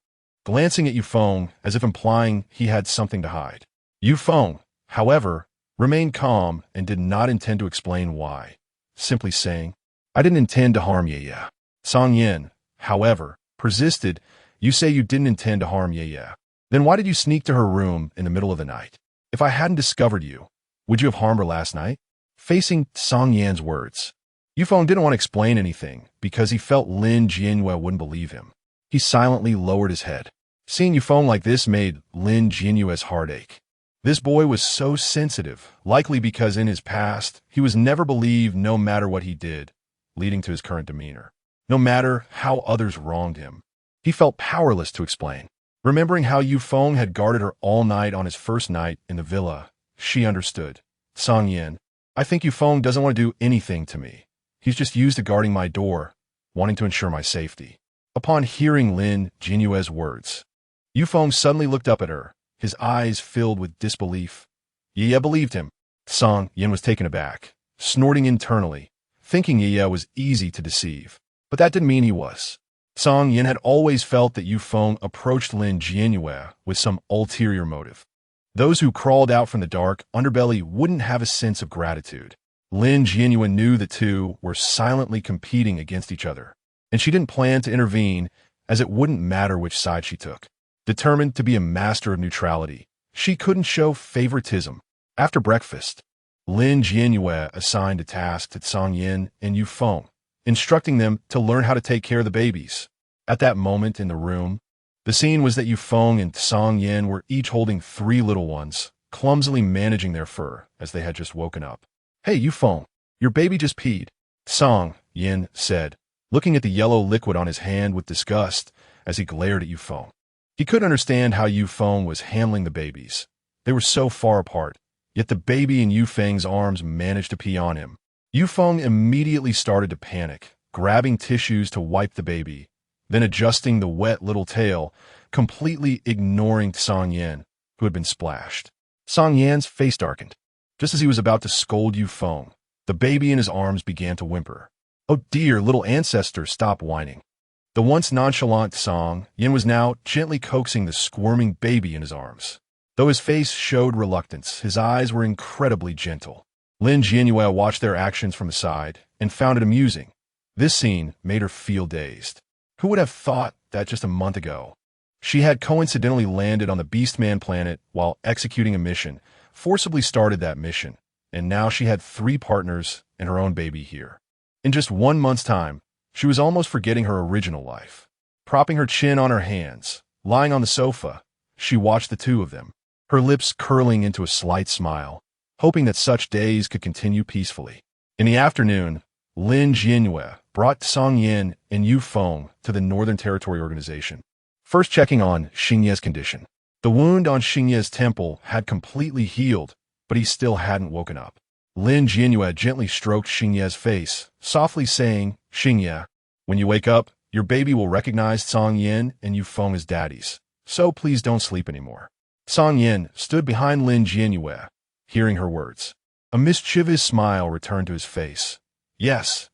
glancing at Yufeng as if implying he had something to hide. Yufeng, however, remained calm and did not intend to explain why, simply saying, I didn't intend to harm Yueyue. Song Yin, however, persisted, you say you didn't intend to harm Yueyue. Then why did you sneak to her room in the middle of the night? If I hadn't discovered you, would you have harmed her last night? Facing Song Yan's words, Yufeng didn't want to explain anything because he felt Lin Jianyue wouldn't believe him. He silently lowered his head. Seeing Yufeng like this made Lin Jianyue's heart ache. This boy was so sensitive, likely because in his past, he was never believed no matter what he did, leading to his current demeanor. No matter how others wronged him, he felt powerless to explain. Remembering how Yufeng had guarded her all night on his first night in the villa, she understood. Song Yin, I think Yufeng doesn't want to do anything to me. He's just used to guarding my door, wanting to ensure my safety. Upon hearing Lin Jianyue's words, Yufeng suddenly looked up at her, his eyes filled with disbelief. Yueyue believed him. Song Yin was taken aback, snorting internally, thinking Yueyue was easy to deceive. But that didn't mean he was. Song Yin had always felt that Yufeng approached Lin Jianyue with some ulterior motive. Those who crawled out from the dark underbelly wouldn't have a sense of gratitude. Lin Jianyue knew the two were silently competing against each other, and she didn't plan to intervene as it wouldn't matter which side she took. Determined to be a master of neutrality, she couldn't show favoritism. After breakfast, Lin Jianyue assigned a task to Song Yin and Yu Feng, instructing them to learn how to take care of the babies. At that moment in the room, the scene was that Yu Feng and Song Yin were each holding 3 little ones, clumsily managing their fur as they had just woken up. "Hey, Yu Feng, your baby just peed," Song Yin said, looking at the yellow liquid on his hand with disgust as he glared at Yu Feng. He couldn't understand how Yu Feng was handling the babies. They were so far apart, yet the baby in Yu Feng's arms managed to pee on him. Yu Feng immediately started to panic, grabbing tissues to wipe the baby, then adjusting the wet little tail, completely ignoring Song Yin, who had been splashed. Song Yan's face darkened. Just as he was about to scold Yu Feng, the baby in his arms began to whimper. "Oh dear, little ancestor, stop whining." The once nonchalant Song Yin was now gently coaxing the squirming baby in his arms. Though his face showed reluctance, his eyes were incredibly gentle. Lin Jianyue watched their actions from the side and found it amusing. This scene made her feel dazed. Who would have thought that just a month ago? She had coincidentally landed on the Beastman planet while executing a mission, forcibly started that mission, and now she had 3 partners and her own baby here. In just 1 month's time, she was almost forgetting her original life. Propping her chin on her hands, lying on the sofa, she watched the 2 of them, her lips curling into a slight smile, hoping that such days could continue peacefully. In the afternoon, Lin Jianyue brought Song Yin and Yu Feng to the Northern Territory Organization, first checking on Xingye's condition. The wound on Xingye's temple had completely healed, but he still hadn't woken up. Lin Jianyue gently stroked Xingye's face, softly saying, "Xingye, when you wake up, your baby will recognize Song Yin and Yu Feng as daddies, so please don't sleep anymore." Song Yin stood behind Lin Jianyue, hearing her words. A mischievous smile returned to his face. Yes,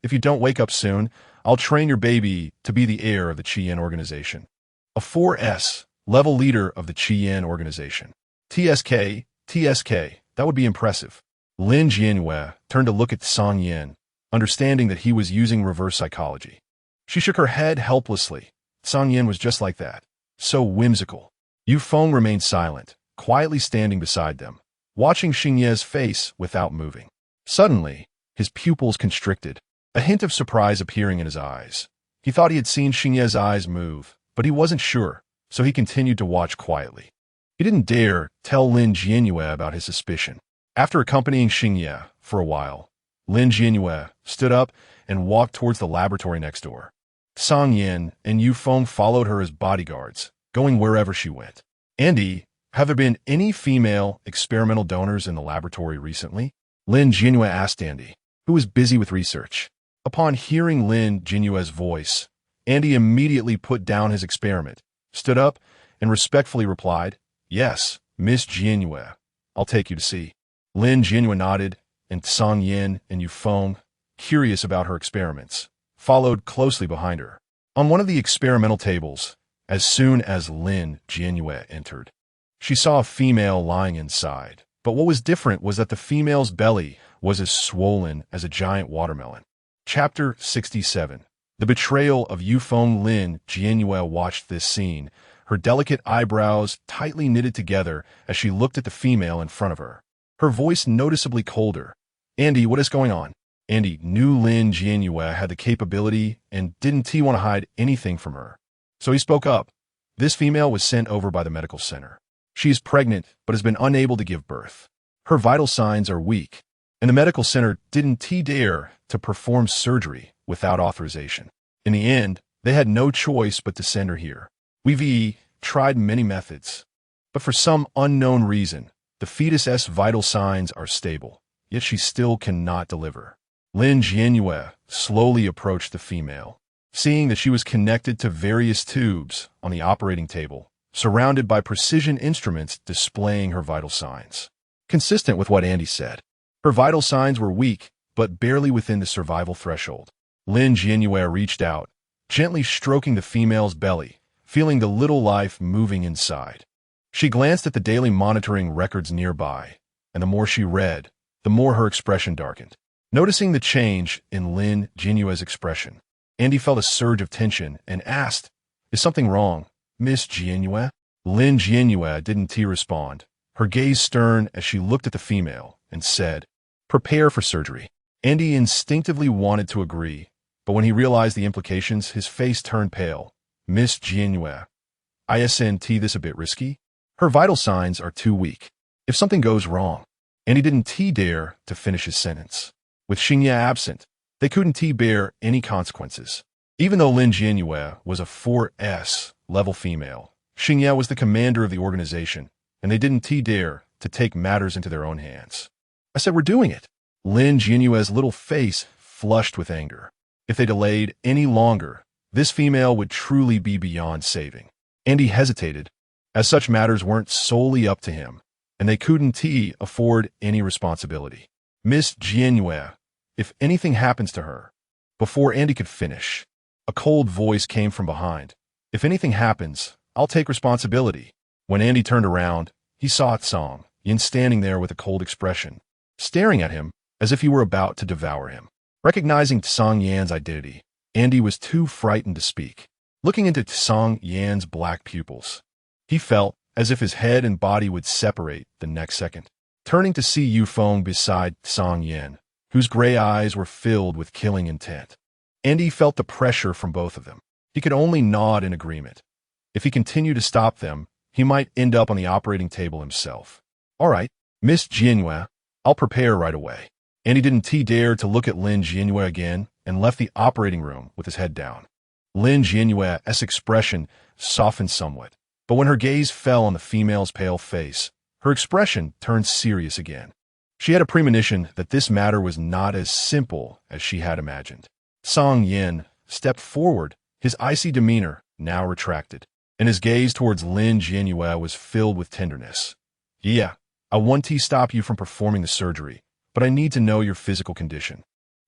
if you don't wake up soon, I'll train your baby to be the heir of the Qian organization. A 4S level leader of the Qian organization. TSK, that would be impressive. Lin Jianyue turned to look at Song Yin, understanding that he was using reverse psychology. She shook her head helplessly. Song Yin was just like that, so whimsical. Yu Feng remained silent, quietly standing beside them, watching Xingye's face without moving. Suddenly, his pupils constricted, a hint of surprise appearing in his eyes. He thought he had seen Xingye's eyes move, but he wasn't sure, so he continued to watch quietly. He didn't dare tell Lin Jianyue about his suspicion. After accompanying Xingye for a while, Lin Jianyue stood up and walked towards the laboratory next door. Song Yin and Yu Feng followed her as bodyguards, going wherever she went. "Andy, have there been any female experimental donors in the laboratory recently?" Lin Jianyue asked Andy, who was busy with research. Upon hearing Lin Jianyue's voice, Andy immediately put down his experiment, stood up, and respectfully replied, "Yes, Miss Jianyue, I'll take you to see." Lin Jianyue nodded, and Song Yin and Yu Feng, curious about her experiments, followed closely behind her. On one of the experimental tables, as soon as Lin Jianyue entered, she saw a female lying inside. But what was different was that the female's belly was as swollen as a giant watermelon. Chapter 67. The betrayal of Yu Feng. Lin Jianyue watched this scene, her delicate eyebrows tightly knitted together as she looked at the female in front of her. Her voice noticeably colder. "Andy, what is going on?" Andy knew Lin Jianyue had the capability and didn't want to hide anything from her. So he spoke up. "This female was sent over by the medical center. She is pregnant, but has been unable to give birth. Her vital signs are weak, and the medical center didn't dare to perform surgery without authorization. In the end, they had no choice but to send her here. We've tried many methods, but for some unknown reason, the fetus's vital signs are stable, yet she still cannot deliver." Lin Jianyue slowly approached the female, seeing that she was connected to various tubes on the operating table, surrounded by precision instruments displaying her vital signs. Consistent with what Andy said, her vital signs were weak, but barely within the survival threshold. Lin Jianyue reached out, gently stroking the female's belly, feeling the little life moving inside. She glanced at the daily monitoring records nearby, and the more she read, the more her expression darkened. Noticing the change in Lin Jianyue's expression, Andy felt a surge of tension and asked, "Is something wrong, Miss Jianyue?" Lin Jianyue didn't respond, her gaze stern as she looked at the female and said, "Prepare for surgery." Andy instinctively wanted to agree, but when he realized the implications, his face turned pale. "Miss Jianyue, isn't this a bit risky? Her vital signs are too weak. If something goes wrong." Andy didn't dare to finish his sentence. With Xingye absent, they couldn't bear any consequences. Even though Lin Jianyue was a 4S level female, Xingye was the commander of the organization, and they didn't dare to take matters into their own hands. "I said we're doing it." Lin Jianyue's little face flushed with anger. If they delayed any longer, this female would truly be beyond saving. Andy hesitated, as such matters weren't solely up to him, and they couldn't afford any responsibility. "Miss Jianyue, if anything happens to her..." Before Andy could finish, a cold voice came from behind. "If anything happens, I'll take responsibility." When Andy turned around, he saw Song Yin standing there with a cold expression, staring at him as if he were about to devour him. Recognizing Song Yan's identity, Andy was too frightened to speak. Looking into Song Yan's black pupils, he felt as if his head and body would separate the next second. Turning to see Yueyue beside Song Yan, whose gray eyes were filled with killing intent, Andy felt the pressure from both of them. He could only nod in agreement. If he continued to stop them, he might end up on the operating table himself. "All right, Miss Jianyue, I'll prepare right away." Andy didn't dare to look at Lin Jianyue again and left the operating room with his head down. Lin Jianyue's expression softened somewhat, but when her gaze fell on the female's pale face, her expression turned serious again. She had a premonition that this matter was not as simple as she had imagined. Song Yin stepped forward, his icy demeanor now retracted, and his gaze towards Lin Jianyue was filled with tenderness. "Yeah, I want to stop you from performing the surgery, but I need to know your physical condition."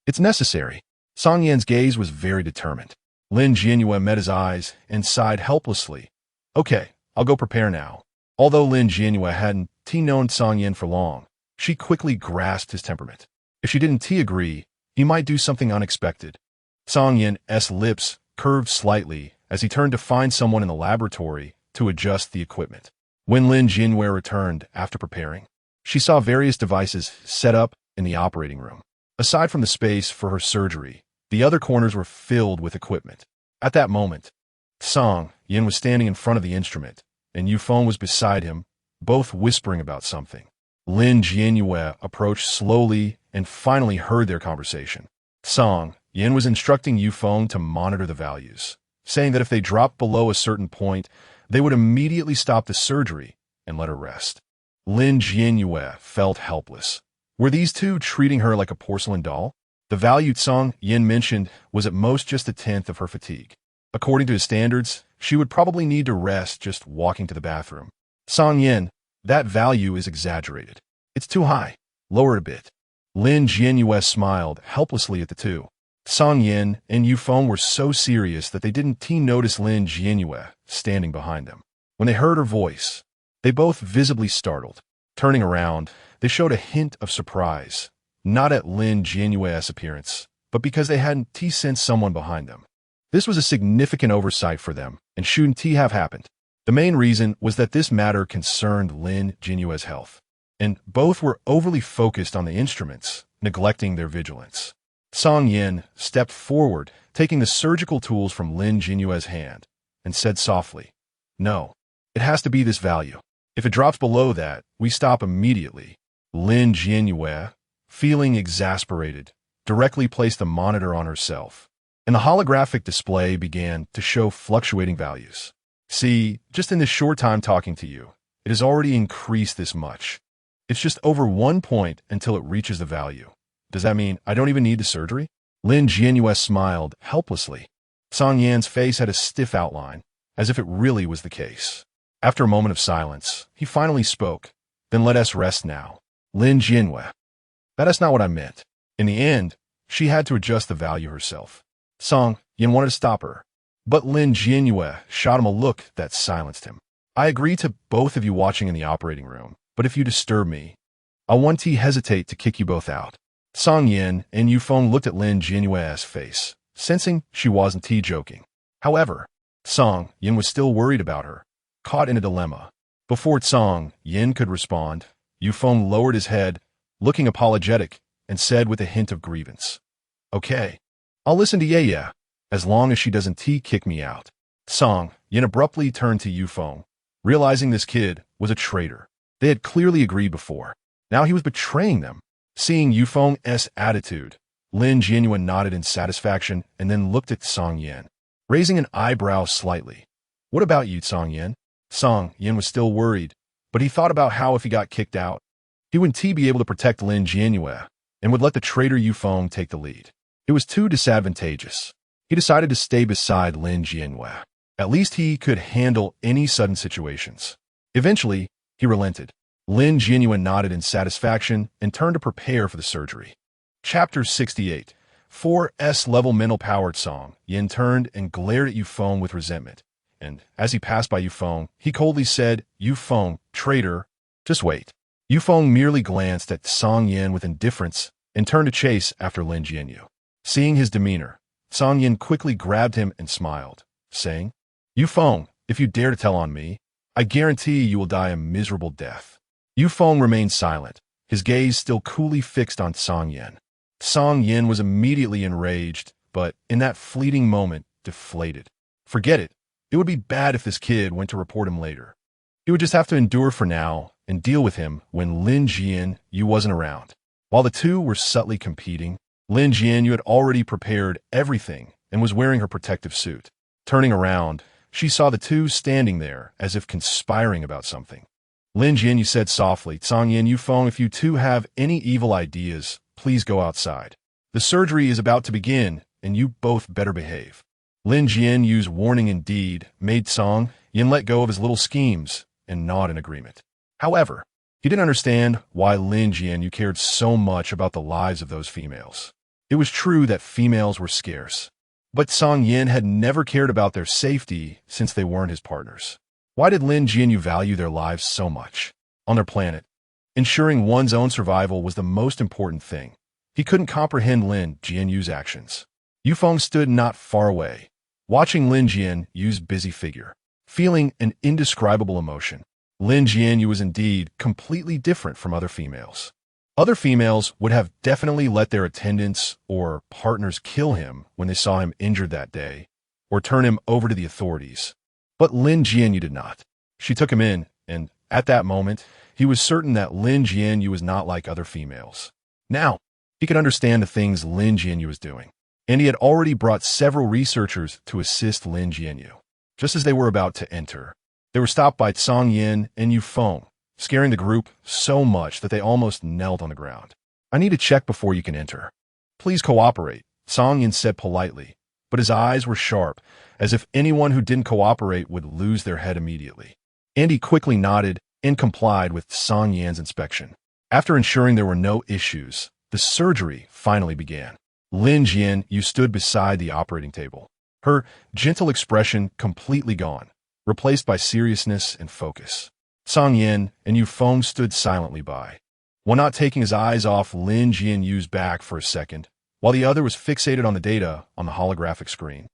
"It's necessary." Song Yan's gaze was very determined. Lin Jianyue met his eyes and sighed helplessly. "Okay, I'll go prepare now." Although Lin Jianyue hadn't known Song Yan for long, she quickly grasped his temperament. If she didn't agree, he might do something unexpected. Song Yan's lips curved slightly as he turned to find someone in the laboratory to adjust the equipment. When Lin Jianyue returned after preparing, she saw various devices set up in the operating room. Aside from the space for her surgery, the other corners were filled with equipment. At that moment, Song Yin was standing in front of the instrument, and Yueyue was beside him, both whispering about something. Lin Jianyue approached slowly and finally heard their conversation. Song Yin was instructing Yueyue to monitor the values, saying that if they dropped below a certain point, they would immediately stop the surgery and let her rest. Lin Jianyue felt helpless. Were these two treating her like a porcelain doll? The value Song Yin mentioned was at most just a tenth of her fatigue. According to his standards, she would probably need to rest just walking to the bathroom. "Song Yin, that value is exaggerated. It's too high. Lower it a bit." Lin Jianyue smiled helplessly at the two. Song Yin and Yueyue were so serious that they didn't notice Lin Jianyue standing behind them. When they heard her voice, they both visibly startled. Turning around, they showed a hint of surprise, not at Lin Jianyue's appearance, but because they hadn't sensed someone behind them. This was a significant oversight for them, and shouldn't have happened. The main reason was that this matter concerned Lin Jianyue's health, and both were overly focused on the instruments, neglecting their vigilance. Song Yin stepped forward, taking the surgical tools from Lin Jianyue's hand, and said softly, "No, it has to be this value. If it drops below that, we stop immediately." Lin Jianyue, feeling exasperated, directly placed the monitor on herself, and the holographic display began to show fluctuating values. "See, just in this short time talking to you, it has already increased this much. It's just over 1 point until it reaches the value. Does that mean I don't even need the surgery?" Lin Jianyue smiled helplessly. Song Yan's face had a stiff outline, as if it really was the case. After a moment of silence, he finally spoke. "Then let us rest now." "Lin Jianyue, that's not what I meant." In the end, she had to adjust the value herself. Song Yin wanted to stop her, but Lin Jianyue shot him a look that silenced him. "I agree to both of you watching in the operating room, but if you disturb me, I won't hesitate to kick you both out. Song Yin and Yufeng looked at Lin Jianyue's face, sensing she wasn't joking. However, Song Yin was still worried about her, caught in a dilemma. Before Song Yin could respond, Yufeng lowered his head, looking apologetic, and said with a hint of grievance, "Okay, I'll listen to Yueyue, as long as she doesn't kick me out." Song Yin abruptly turned to Yufeng, realizing this kid was a traitor. They had clearly agreed before. Now he was betraying them. Seeing Yufeng's attitude, Lin Jianyue nodded in satisfaction and then looked at Song Yin, raising an eyebrow slightly. "What about you, Song Yin?" Song Yin was still worried, but he thought about how if he got kicked out, he wouldn't be able to protect Lin Jianyue and would let the traitor Yufeng take the lead. It was too disadvantageous. He decided to stay beside Lin Jianyue. At least he could handle any sudden situations. Eventually, he relented. Lin Jianyue nodded in satisfaction and turned to prepare for the surgery. Chapter 68. 4S level mental-powered Song Yin turned and glared at Yufeng with resentment. And as he passed by Yufeng, he coldly said, "Yufeng, traitor, just wait." Yufeng merely glanced at Song Yin with indifference and turned to chase after Lin Jianyue. Seeing his demeanor, Song Yin quickly grabbed him and smiled, saying, "Yufeng, if you dare to tell on me, I guarantee you will die a miserable death." Yufeng remained silent, his gaze still coolly fixed on Song Yin. Song Yin was immediately enraged, but in that fleeting moment, deflated. Forget it. It would be bad if this kid went to report him later. He would just have to endure for now and deal with him when Lin Jianyue wasn't around. While the two were subtly competing, Lin Jianyue had already prepared everything and was wearing her protective suit. Turning around, she saw the two standing there as if conspiring about something. Lin Jianyue said softly, "Song Yin, Yufeng, if you two have any evil ideas, please go outside. The surgery is about to begin, and you both better behave." Lin Jianyue's warning indeed made Song Yin let go of his little schemes and nod in agreement. However, he didn't understand why Lin Jianyue cared so much about the lives of those females. It was true that females were scarce, but Song Yin had never cared about their safety since they weren't his partners. Why did Lin Jianyue value their lives so much? On their planet, ensuring one's own survival was the most important thing. He couldn't comprehend Lin Jianyue's actions. Yufeng stood not far away, watching Lin Jianyue's busy figure, feeling an indescribable emotion. Lin Jianyue was indeed completely different from other females. Other females would have definitely let their attendants or partners kill him when they saw him injured that day, or turn him over to the authorities. But Lin Jianyue did not. She took him in, and at that moment, he was certain that Lin Jianyue was not like other females. Now, he could understand the things Lin Jianyue was doing, and he had already brought several researchers to assist Lin Jianyue. Just as they were about to enter, they were stopped by Song Yin and Yufeng, scaring the group so much that they almost knelt on the ground. "I need to check before you can enter. Please cooperate," Song Yin said politely, but his eyes were sharp, as if anyone who didn't cooperate would lose their head immediately. Andy quickly nodded and complied with Song Yin's inspection. After ensuring there were no issues, the surgery finally began. Lin Jianyue stood beside the operating table, her gentle expression completely gone, replaced by seriousness and focus. Song Yin and Yufeng stood silently by, one not taking his eyes off Lin Jianyue's back for a second, while the other was fixated on the data on the holographic screen,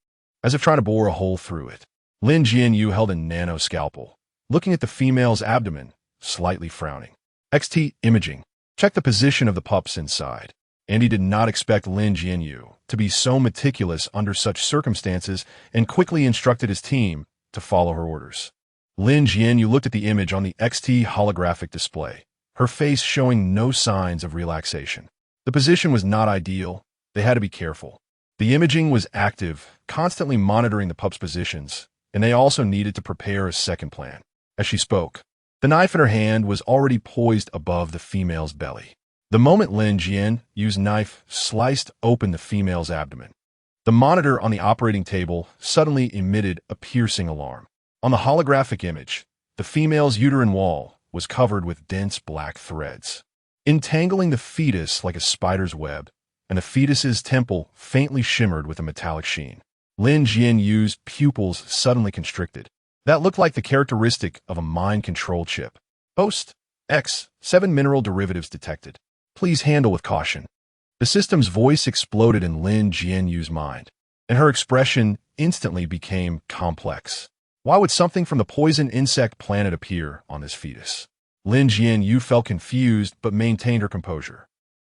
as if trying to bore a hole through it. Lin Jianyue held a nano scalpel, looking at the female's abdomen, slightly frowning. XT imaging. Check the position of the pups inside. Andy did not expect Lin Jianyue to be so meticulous under such circumstances and quickly instructed his team to follow her orders. Lin Jianyue looked at the image on the XT holographic display, her face showing no signs of relaxation. The position was not ideal. They had to be careful. The imaging was active, constantly monitoring the pups' positions, and they also needed to prepare a second plan. As she spoke, the knife in her hand was already poised above the female's belly. The moment Lin Jianyue's knife sliced open the female's abdomen, the monitor on the operating table suddenly emitted a piercing alarm. On the holographic image, the female's uterine wall was covered with dense black threads, entangling the fetus like a spider's web, and the fetus's temple faintly shimmered with a metallic sheen. Lin Jianyue's pupils suddenly constricted. That looked like the characteristic of a mind control chip. Post. X, 7 mineral derivatives detected. Please handle with caution. The system's voice exploded in Lin Jianyue's mind, and her expression instantly became complex. Why would something from the poison insect planet appear on this fetus? Lin Jianyue felt confused but maintained her composure.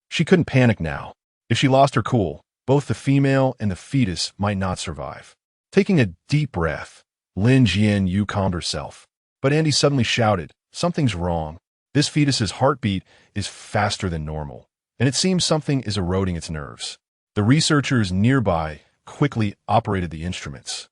She couldn't panic now. If she lost her cool, both the female and the fetus might not survive. Taking a deep breath, Lin Jianyue calmed herself. But Andy suddenly shouted, "Something's wrong. This fetus's heartbeat is faster than normal, and it seems something is eroding its nerves." The researchers nearby quickly operated the instruments,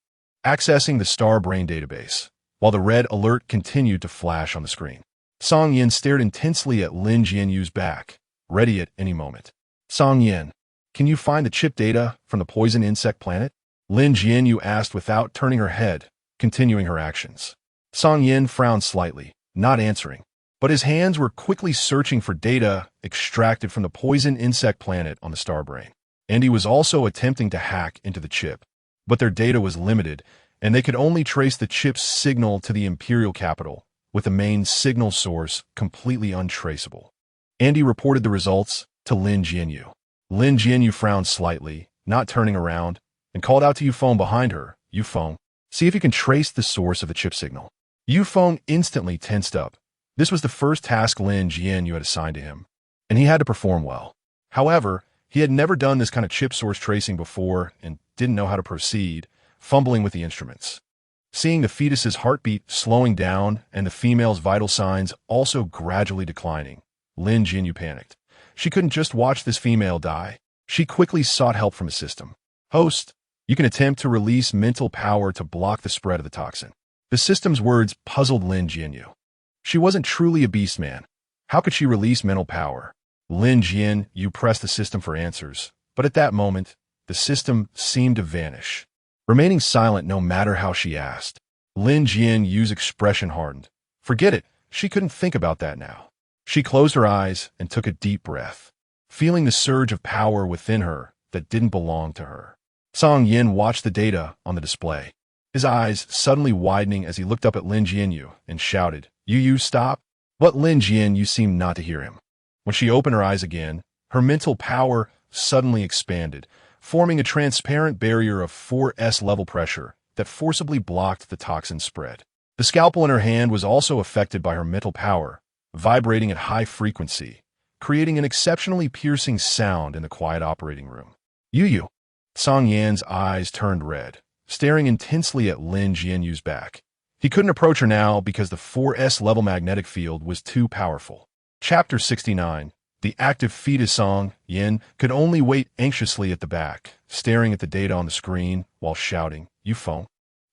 accessing the star brain database, while the red alert continued to flash on the screen. Song Yin stared intensely at Lin Jianyue's back, ready at any moment. "Song Yin, can you find the chip data from the poison insect planet?" Lin Jianyue asked without turning her head, continuing her actions. Song Yin frowned slightly, not answering, but his hands were quickly searching for data extracted from the poison insect planet on the star brain. And he was also attempting to hack into the chip, but their data was limited, and they could only trace the chip's signal to the imperial capital, with the main signal source completely untraceable. Andy reported the results to Lin Jianyue. Lin Jianyue frowned slightly, not turning around, and called out to Yufeng behind her, "Yufeng, see if you can trace the source of the chip signal." Yufeng instantly tensed up. This was the first task Lin Jianyue had assigned to him, and he had to perform well. However, he had never done this kind of chip source tracing before and didn't know how to proceed, fumbling with the instruments. Seeing the fetus's heartbeat slowing down and the female's vital signs also gradually declining, Lin Jianyue panicked. She couldn't just watch this female die. She quickly sought help from a system. "Host, you can attempt to release mental power to block the spread of the toxin." The system's words puzzled Lin Jianyue. She wasn't truly a beastman. How could she release mental power? Lin Jianyue pressed the system for answers, but at that moment, the system seemed to vanish, remaining silent no matter how she asked. Lin Jianyue's expression hardened. Forget it, she couldn't think about that now. She closed her eyes and took a deep breath, feeling the surge of power within her that didn't belong to her. Song Yin watched the data on the display, his eyes suddenly widening as he looked up at Lin Jianyue and shouted, "Yueyue, stop!" But Lin Jianyue seemed not to hear him. When she opened her eyes again, her mental power suddenly expanded, forming a transparent barrier of 4S level pressure that forcibly blocked the toxin spread. The scalpel in her hand was also affected by her mental power, vibrating at high frequency, creating an exceptionally piercing sound in the quiet operating room. "Yueyue." Song Yan's eyes turned red, staring intensely at Lin Jianyue's back. He couldn't approach her now because the 4S level magnetic field was too powerful. Chapter 69. The active fetus. Song Yin could only wait anxiously at the back, staring at the data on the screen while shouting, "Yufeng,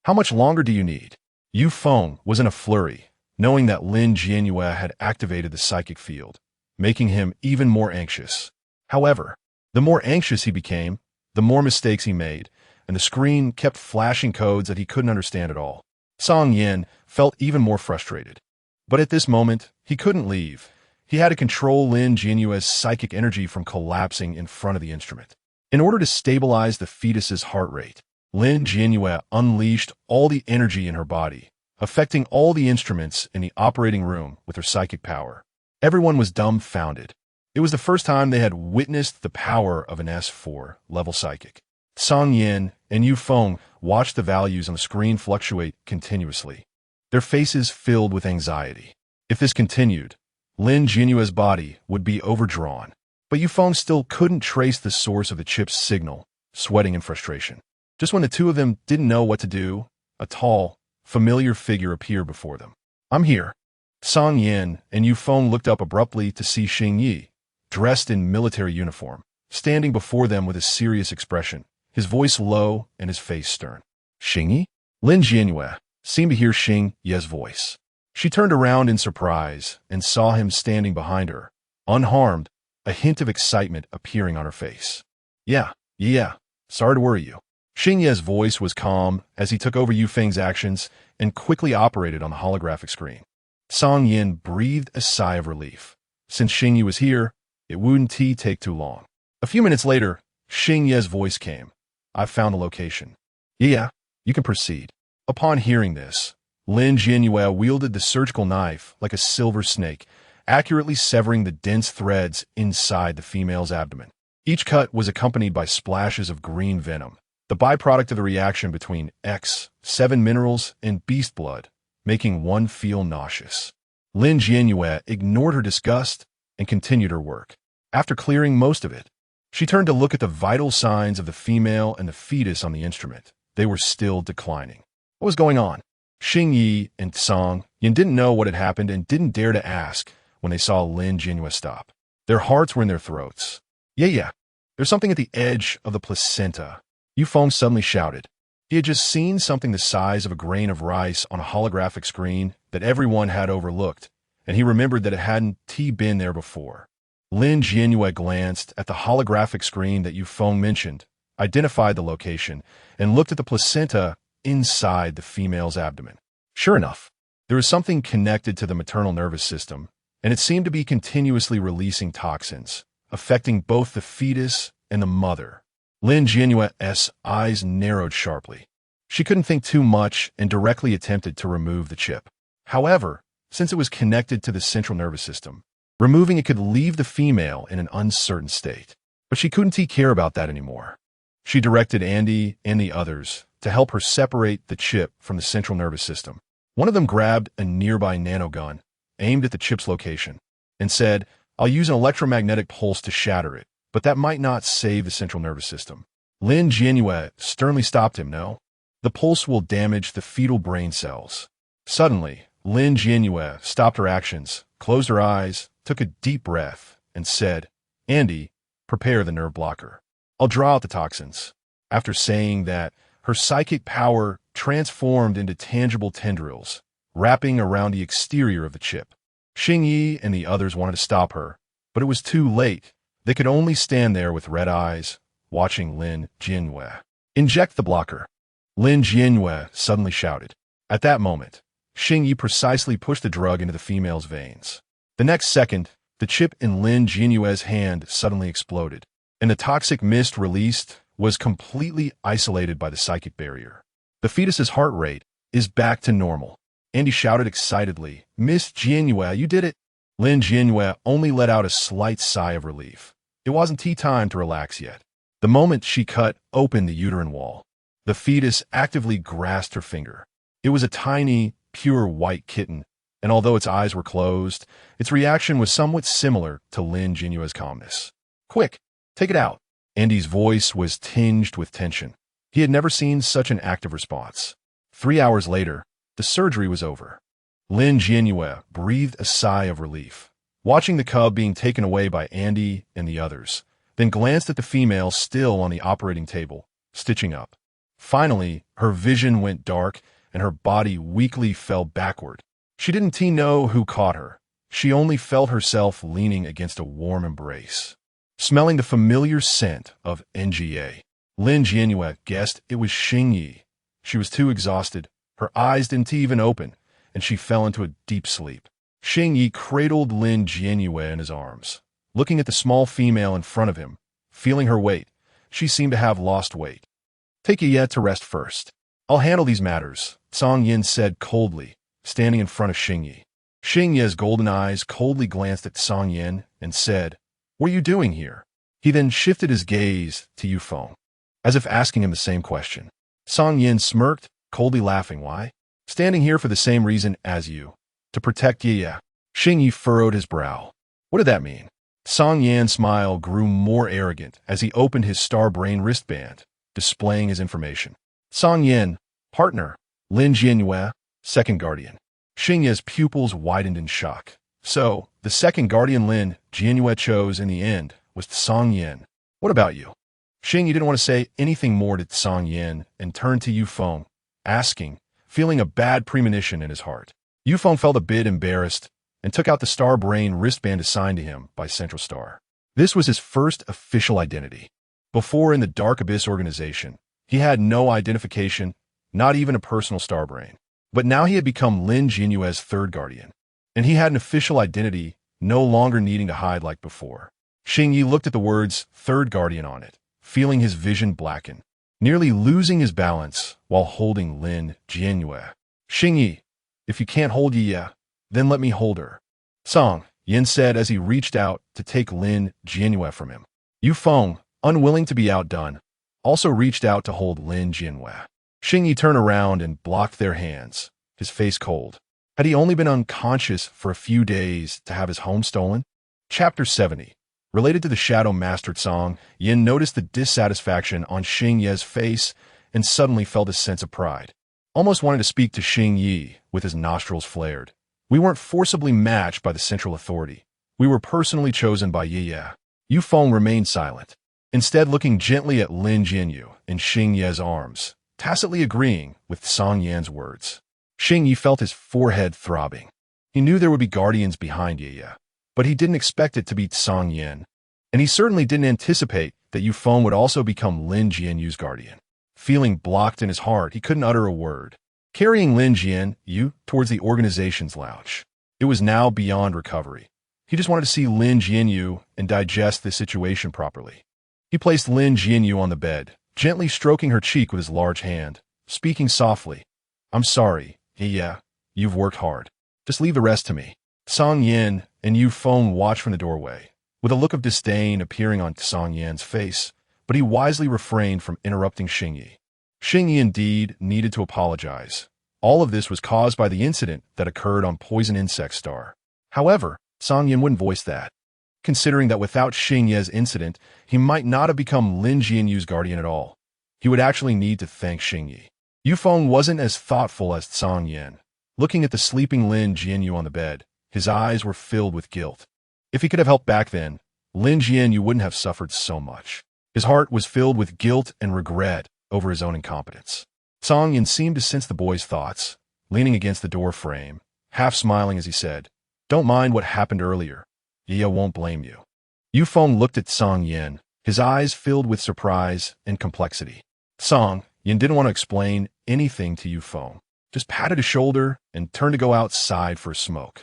how much longer do you need?" Yufeng was in a flurry, knowing that Lin Jianyue had activated the psychic field, making him even more anxious. However, the more anxious he became, the more mistakes he made, and the screen kept flashing codes that he couldn't understand at all. Song Yin felt even more frustrated. But at this moment, he couldn't leave. He had to control Lin Jianyue's psychic energy from collapsing in front of the instrument. In order to stabilize the fetus's heart rate, Lin Jianyue unleashed all the energy in her body, affecting all the instruments in the operating room with her psychic power. Everyone was dumbfounded. It was the first time they had witnessed the power of an S4 level psychic. Song Yin and Yufeng watched the values on the screen fluctuate continuously, their faces filled with anxiety. If this continued, Lin Jianyue's body would be overdrawn. But Yufeng still couldn't trace the source of the chip's signal, sweating in frustration. Just when the two of them didn't know what to do, a tall, familiar figure appeared before them. "I'm here." Song Yin and Yufeng looked up abruptly to see Xingyi, dressed in military uniform, standing before them with a serious expression, his voice low and his face stern. "Xingyi?" Lin Jianyue seemed to hear Xingyi's voice. She turned around in surprise and saw him standing behind her, unharmed, a hint of excitement appearing on her face. Yeah, sorry to worry you." Xingyi's voice was calm as he took over Yufeng's actions and quickly operated on the holographic screen. Song Yin breathed a sigh of relief. Since Xingyi was here, it wouldn't take too long. A few minutes later, Xingyi's voice came. "I've found the location." "Yeah, you can proceed." Upon hearing this, Lin Jianyue wielded the surgical knife like a silver snake accurately severing the dense threads inside the female's abdomen. Each cut was accompanied by splashes of green venom, the byproduct of the reaction between X7 minerals and beast blood, making one feel nauseous. Lin Jianyue ignored her disgust and continued her work. After clearing most of it, she turned to look at the vital signs of the female and the fetus on the instrument. They were still declining. What was going on? Xingyi and Song Yin didn't know what had happened and didn't dare to ask when they saw Lin Jianyue stop. Their hearts were in their throats. Yeah, there's something at the edge of the placenta, Yufeng suddenly shouted. He had just seen something the size of a grain of rice on a holographic screen that everyone had overlooked, and he remembered that it hadn't been there before. Lin Jianyue glanced at the holographic screen that Yufeng mentioned, identified the location, and looked at the placenta inside the female's abdomen. Sure enough, there was something connected to the maternal nervous system, and it seemed to be continuously releasing toxins, affecting both the fetus and the mother. Lin Jianyue's eyes narrowed sharply. She couldn't think too much and directly attempted to remove the chip. However, since it was connected to the central nervous system, removing it could leave the female in an uncertain state. But she couldn't care about that anymore. She directed Andy and the others to help her separate the chip from the central nervous system. One of them grabbed a nearby nanogun, aimed at the chip's location, and said, "I'll use an electromagnetic pulse to shatter it, but that might not save the central nervous system." Lin Jianyue sternly stopped him. "No, the pulse will damage the fetal brain cells." Suddenly, Lin Jianyue stopped her actions, closed her eyes, took a deep breath, and said, "Andy, prepare the nerve blocker. I'll draw out the toxins." After saying that, her psychic power transformed into tangible tendrils, wrapping around the exterior of the chip. Xingyi and the others wanted to stop her, but it was too late. They could only stand there with red eyes, watching Lin Jianyue. "Inject the blocker," Lin Jianyue suddenly shouted. At that moment, Xingyi precisely pushed the drug into the female's veins. The next second, the chip in Lin Jianyue's hand suddenly exploded, and the toxic mist released was completely isolated by the psychic barrier. The fetus's heart rate is back to normal. Andy shouted excitedly, "Miss Jianyue, you did it!" Lin Jianyue only let out a slight sigh of relief. It wasn't time to relax yet. The moment she cut open the uterine wall, the fetus actively grasped her finger. It was a tiny, pure white kitten, and although its eyes were closed, its reaction was somewhat similar to Lin Jianyue's calmness. "Quick, take it out." Andy's voice was tinged with tension. He had never seen such an active response. 3 hours later, the surgery was over. Lin Jianyue breathed a sigh of relief, watching the cub being taken away by Andy and the others, then glanced at the female still on the operating table, stitching up. Finally, her vision went dark and her body weakly fell backward. She didn't know who caught her. She only felt herself leaning against a warm embrace. Smelling the familiar scent of NGA, Lin Jianyue guessed it was Xingyi. She was too exhausted, her eyes didn't even open, and she fell into a deep sleep. Xingyi cradled Lin Jianyue in his arms. Looking at the small female in front of him, feeling her weight, she seemed to have lost weight. "Take Yueyue to rest first. I'll handle these matters," Song Yin said coldly, standing in front of Xingyi. Xingyi's golden eyes coldly glanced at Song Yin and said, "What are you doing here?" He then shifted his gaze to Yufeng, as if asking him the same question. Song Yin smirked, coldly laughing. "Why? Standing here for the same reason as you, to protect Yueyue." Xingyi furrowed his brow. What did that mean? Song Yan's smile grew more arrogant as he opened his star brain wristband, displaying his information. Song Yin, partner, Lin Jianyue, second guardian. Xingyi's pupils widened in shock. So, the second guardian Lin Jianyue chose in the end was Song Yin. "What about you?" Xingyi didn't want to say anything more to Song Yin and turned to Yufeng, asking, feeling a bad premonition in his heart. Yufeng felt a bit embarrassed and took out the star brain wristband assigned to him by Central Star. This was his first official identity. Before in the Dark Abyss organization, he had no identification, not even a personal star brain. But now he had become Lin Jianyue's third guardian, and he had an official identity, no longer needing to hide like before. Xingyi looked at the words "third guardian" on it, feeling his vision blacken, nearly losing his balance while holding Lin Jianyue. "Xingyi, if you can't hold Yueyue, then let me hold her." Song Yin said as he reached out to take Lin Jianyue from him. Yufeng, unwilling to be outdone, also reached out to hold Lin Jianyue. Xingyi turned around and blocked their hands, his face cold. Had he only been unconscious for a few days to have his home stolen? Chapter 70. Related to the Shadow Mastered song, Yin noticed the dissatisfaction on Xingye's face and suddenly felt a sense of pride. Almost wanted to speak to Xingyi with his nostrils flared. We weren't forcibly matched by the central authority. We were personally chosen by Yueyue. Yufeng remained silent, instead looking gently at Lin Jianyue in Xingye's arms, tacitly agreeing with Song Yan's words. Xingyi felt his forehead throbbing. He knew there would be guardians behind Yueyue, but he didn't expect it to be Song Yan, and he certainly didn't anticipate that Yufeng would also become Lin Jianyue's guardian. Feeling blocked in his heart, he couldn't utter a word. Carrying Lin Jianyue towards the organization's lounge. It was now beyond recovery. He just wanted to see Lin Jianyue and digest the situation properly. He placed Lin Jianyue on the bed, gently stroking her cheek with his large hand, speaking softly. I'm sorry, Yueyue, you've worked hard. Just leave the rest to me. Song Yan and Yufeng watched from the doorway, with a look of disdain appearing on Song Yan's face, but he wisely refrained from interrupting Xingyi. Xingyi indeed needed to apologize. All of this was caused by the incident that occurred on Poison Insect Star. However, Song Yan wouldn't voice that, considering that without Xingyi's incident, he might not have become Lin Jianyue's guardian at all. He would actually need to thank Xingyi. Yufeng wasn't as thoughtful as Song Yan. Looking at the sleeping Lin Jianyue on the bed, his eyes were filled with guilt. If he could have helped back then, Lin Jianyue wouldn't have suffered so much. His heart was filled with guilt and regret over his own incompetence. Song Yan seemed to sense the boy's thoughts, leaning against the door frame, half smiling as he said, Don't mind what happened earlier. Yueyue won't blame you. Yufeng looked at Song Yan, his eyes filled with surprise and complexity. Song Yan didn't want to explain anything to Yufeng, just patted his shoulder and turned to go outside for a smoke.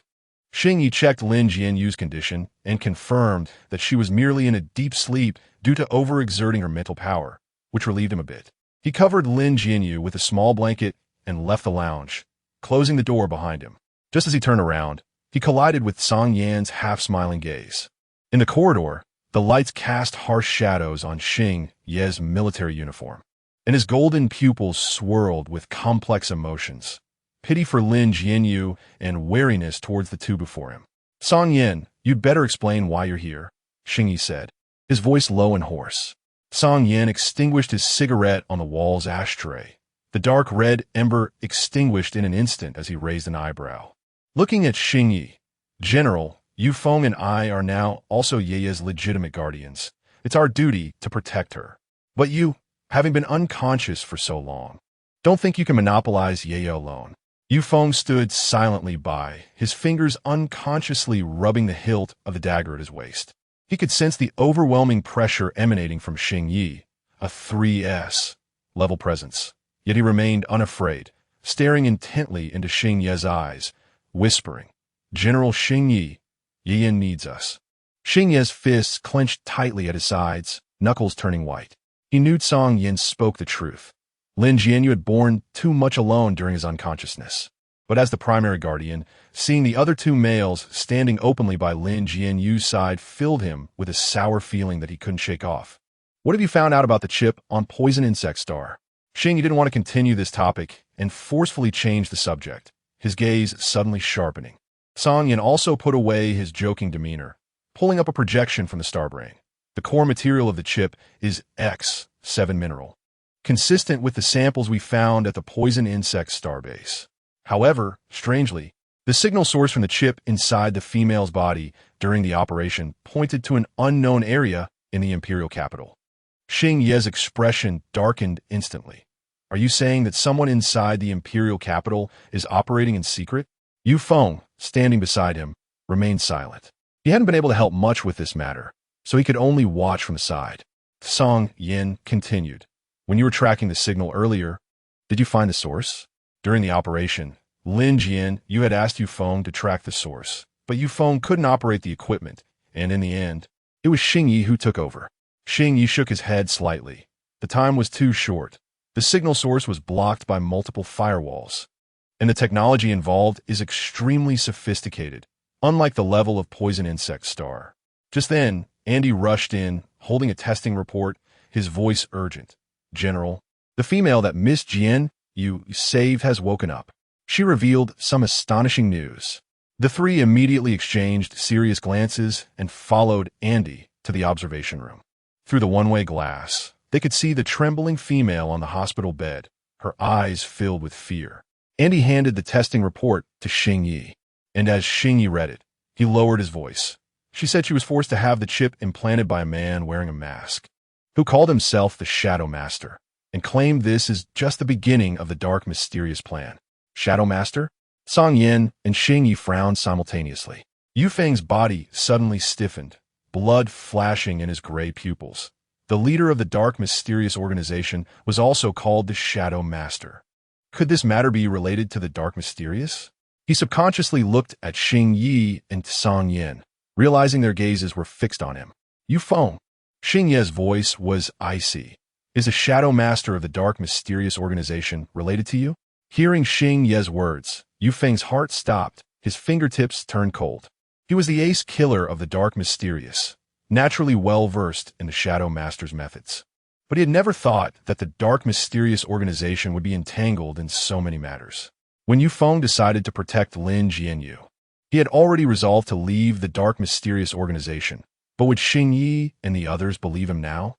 Xingyi checked Lin Jianyue's condition and confirmed that she was merely in a deep sleep due to overexerting her mental power, which relieved him a bit. He covered Lin Jianyue with a small blanket and left the lounge, closing the door behind him. Just as he turned around, he collided with Song Yan's half-smiling gaze. In the corridor, the lights cast harsh shadows on Xingyi's military uniform, and his golden pupils swirled with complex emotions, pity for Lin Jianyue and wariness towards the two before him. Song Yan, you'd better explain why you're here, Xingyi said, his voice low and hoarse. Song Yan extinguished his cigarette on the wall's ashtray. The dark red ember extinguished in an instant as he raised an eyebrow. Looking at Xingyi, General, Yufeng and I are now also Yueye's legitimate guardians. It's our duty to protect her. But you, having been unconscious for so long, don't think you can monopolize Yueyue alone. Yufeng stood silently by, his fingers unconsciously rubbing the hilt of the dagger at his waist. He could sense the overwhelming pressure emanating from Xingyi, a 3S level presence. Yet he remained unafraid, staring intently into Xingyi's eyes, whispering, General Xingyi, Yueyue needs us. Xingyi's fists clenched tightly at his sides, knuckles turning white. He knew Song Yan spoke the truth. Lin Jianyue had borne too much alone during his unconsciousness. But as the primary guardian, seeing the other two males standing openly by Lin Jianyue's side filled him with a sour feeling that he couldn't shake off. What have you found out about the chip on Poison Insect Star? Xingyi didn't want to continue this topic and forcefully changed the subject, his gaze suddenly sharpening. Song Yan also put away his joking demeanor, pulling up a projection from the starbrain. The core material of the chip is X7 mineral, consistent with the samples we found at the Poison Insect Starbase. However, strangely, the signal source from the chip inside the female's body during the operation pointed to an unknown area in the imperial capital. Xingyi's expression darkened instantly. Are you saying that someone inside the imperial capital is operating in secret? Yufeng, standing beside him, remained silent. He hadn't been able to help much with this matter, so he could only watch from the side. Song Yan continued. When you were tracking the signal earlier, did you find the source? During the operation, Lin Jianyue had asked Yufeng to track the source, but Yufeng couldn't operate the equipment, and in the end, it was Xingyi who took over. Xingyi shook his head slightly. The time was too short. The signal source was blocked by multiple firewalls, and the technology involved is extremely sophisticated, unlike the level of poison insect star. Just then, Andy rushed in, holding a testing report, his voice urgent. General, the female that Miss Jianyue saved has woken up. She revealed some astonishing news. The three immediately exchanged serious glances and followed Andy to the observation room. Through the one-way glass, they could see the trembling female on the hospital bed, her eyes filled with fear. Andy handed the testing report to Yueyue, and as Yueyue read it, he lowered his voice. She said she was forced to have the chip implanted by a man wearing a mask, who called himself the Shadow Master, and claimed this is just the beginning of the dark, mysterious plan. Shadow Master? Song Yin and Yueyue frowned simultaneously. Yu Feng's body suddenly stiffened, blood flashing in his gray pupils. The leader of the dark, mysterious organization was also called the Shadow Master. Could this matter be related to the dark, mysterious? He subconsciously looked at Yueyue and Song Yin, realizing their gazes were fixed on him. You Feng. Yueyue's voice was icy. Is the Shadow Master of the dark, mysterious organization related to you? Hearing Yueyue's words, Yu Feng's heart stopped, his fingertips turned cold. He was the ace killer of the dark, mysterious, naturally well-versed in the Shadow Master's methods. But he had never thought that the dark, mysterious organization would be entangled in so many matters. When Yu Feng decided to protect Lin Jianyue, he had already resolved to leave the dark, mysterious organization. But would Yueyue and the others believe him now?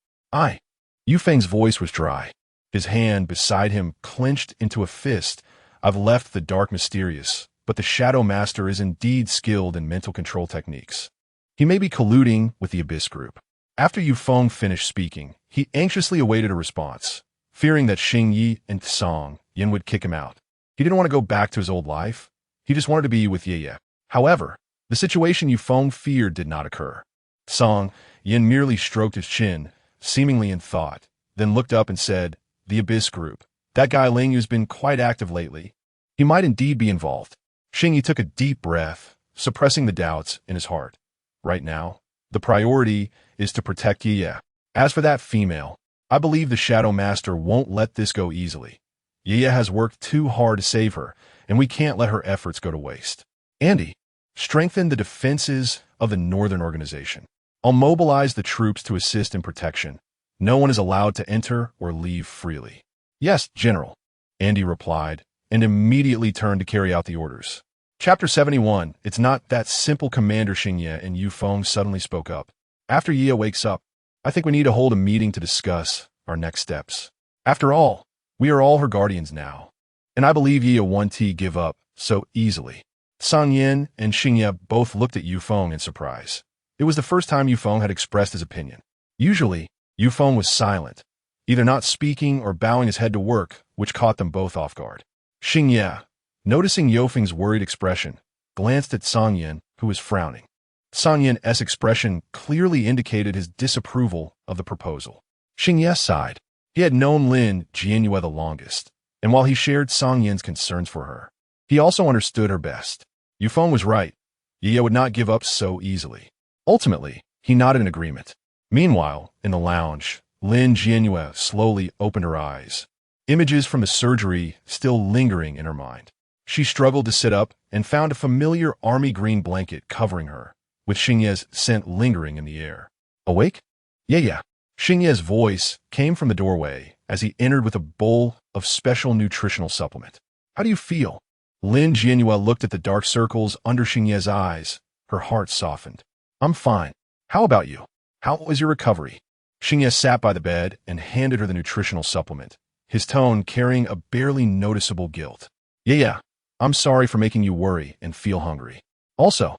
Yu Feng's voice was dry. His hand beside him clenched into a fist. I've left the dark, mysterious, but the Shadow Master is indeed skilled in mental control techniques. He may be colluding with the Abyss Group. After Yu Feng finished speaking, he anxiously awaited a response, fearing that Yueyue and Song Yin would kick him out. He didn't want to go back to his old life. He just wanted to be with Yueyue. However, the situation Yu Feng feared did not occur. Song Yin merely stroked his chin, seemingly in thought, then looked up and said, The Abyss Group. That guy Ling who's been quite active lately. He might indeed be involved. Yueyue took a deep breath, suppressing the doubts in his heart. Right now, the priority is to protect Yueyue. As for that female, I believe the Shadow Master won't let this go easily. Yueyue has worked too hard to save her, and we can't let her efforts go to waste. Andy, strengthen the defenses of the Northern Organization. I'll mobilize the troops to assist in protection. No one is allowed to enter or leave freely. Yes, General, Andy replied, and immediately turned to carry out the orders. Chapter 71, It's Not That Simple. Commander Yueyue and Yu Feng suddenly spoke up. After Yueyue wakes up, I think we need to hold a meeting to discuss our next steps. After all, we are all her guardians now, and I believe Yueyue won't give up so easily. Song Yin and Yueyue both looked at Yu Feng in surprise. It was the first time Yu Feng had expressed his opinion. Usually, Yu Feng was silent, either not speaking or bowing his head to work, which caught them both off guard. Yueyue, noticing Yu Feng's worried expression, glanced at Song Yin, who was frowning. Song Yin's expression clearly indicated his disapproval of the proposal. Yueyue sighed. He had known Lin Jianyue the longest, and while he shared Song Yin's concerns for her, he also understood her best. Yu Feng was right. Yueyue would not give up so easily. Ultimately, he nodded in agreement. Meanwhile, in the lounge, Lin Jianyue slowly opened her eyes, images from the surgery still lingering in her mind. She struggled to sit up and found a familiar army green blanket covering her, with Yueyue's scent lingering in the air. Awake? Yeah. Yueyue's voice came from the doorway as he entered with a bowl of special nutritional supplement. How do you feel? Lin Jianyue looked at the dark circles under Yueyue's eyes. Her heart softened. I'm fine. How about you? How was your recovery? Yueyue sat by the bed and handed her the nutritional supplement, his tone carrying a barely noticeable guilt. Yeah, I'm sorry for making you worry and feel hungry. Also,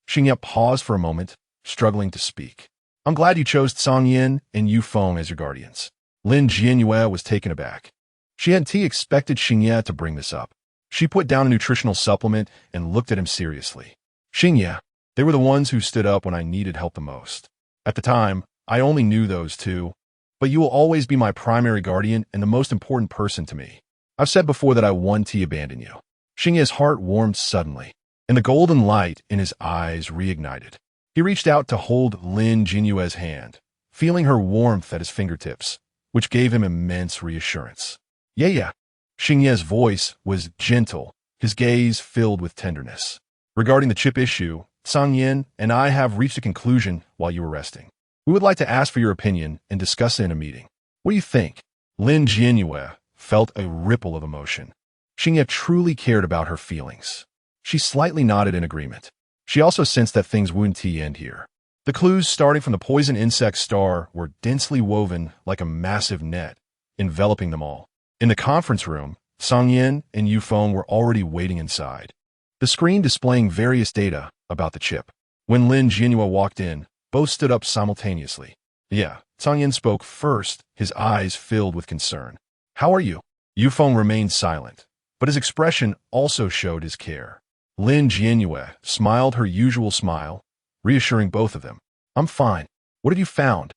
Yueyue paused for a moment, struggling to speak. I'm glad you chose Song Yin and Yu Feng as your guardians. Lin Jianyue was taken aback. She hadn't expected Yueyue to bring this up. She put down a nutritional supplement and looked at him seriously. Yueyue, they were the ones who stood up when I needed help the most. At the time, I only knew those two, but you will always be my primary guardian and the most important person to me. I've said before that I won't abandon you. Yueyue's heart warmed suddenly, and the golden light in his eyes reignited. He reached out to hold Lin Jianyue's hand, feeling her warmth at his fingertips, which gave him immense reassurance. Yeah. Yueyue's voice was gentle, his gaze filled with tenderness. Regarding the chip issue, Sang Yin and I have reached a conclusion while you were resting. We would like to ask for your opinion and discuss it in a meeting. What do you think? Lin Jianyue felt a ripple of emotion. Xingye truly cared about her feelings. She slightly nodded in agreement. She also sensed that things wouldn't end here. The clues starting from the poison insect star were densely woven like a massive net, enveloping them all. In the conference room, Sang Yin and Yufeng were already waiting inside, the screen displaying various data about the chip. When Lin Jianyue walked in, both stood up simultaneously. Yeah, Sang Yin spoke first, his eyes filled with concern. How are you? Yufeng remained silent, but his expression also showed his care. Lin Jianyue smiled her usual smile, reassuring both of them. I'm fine. What have you found?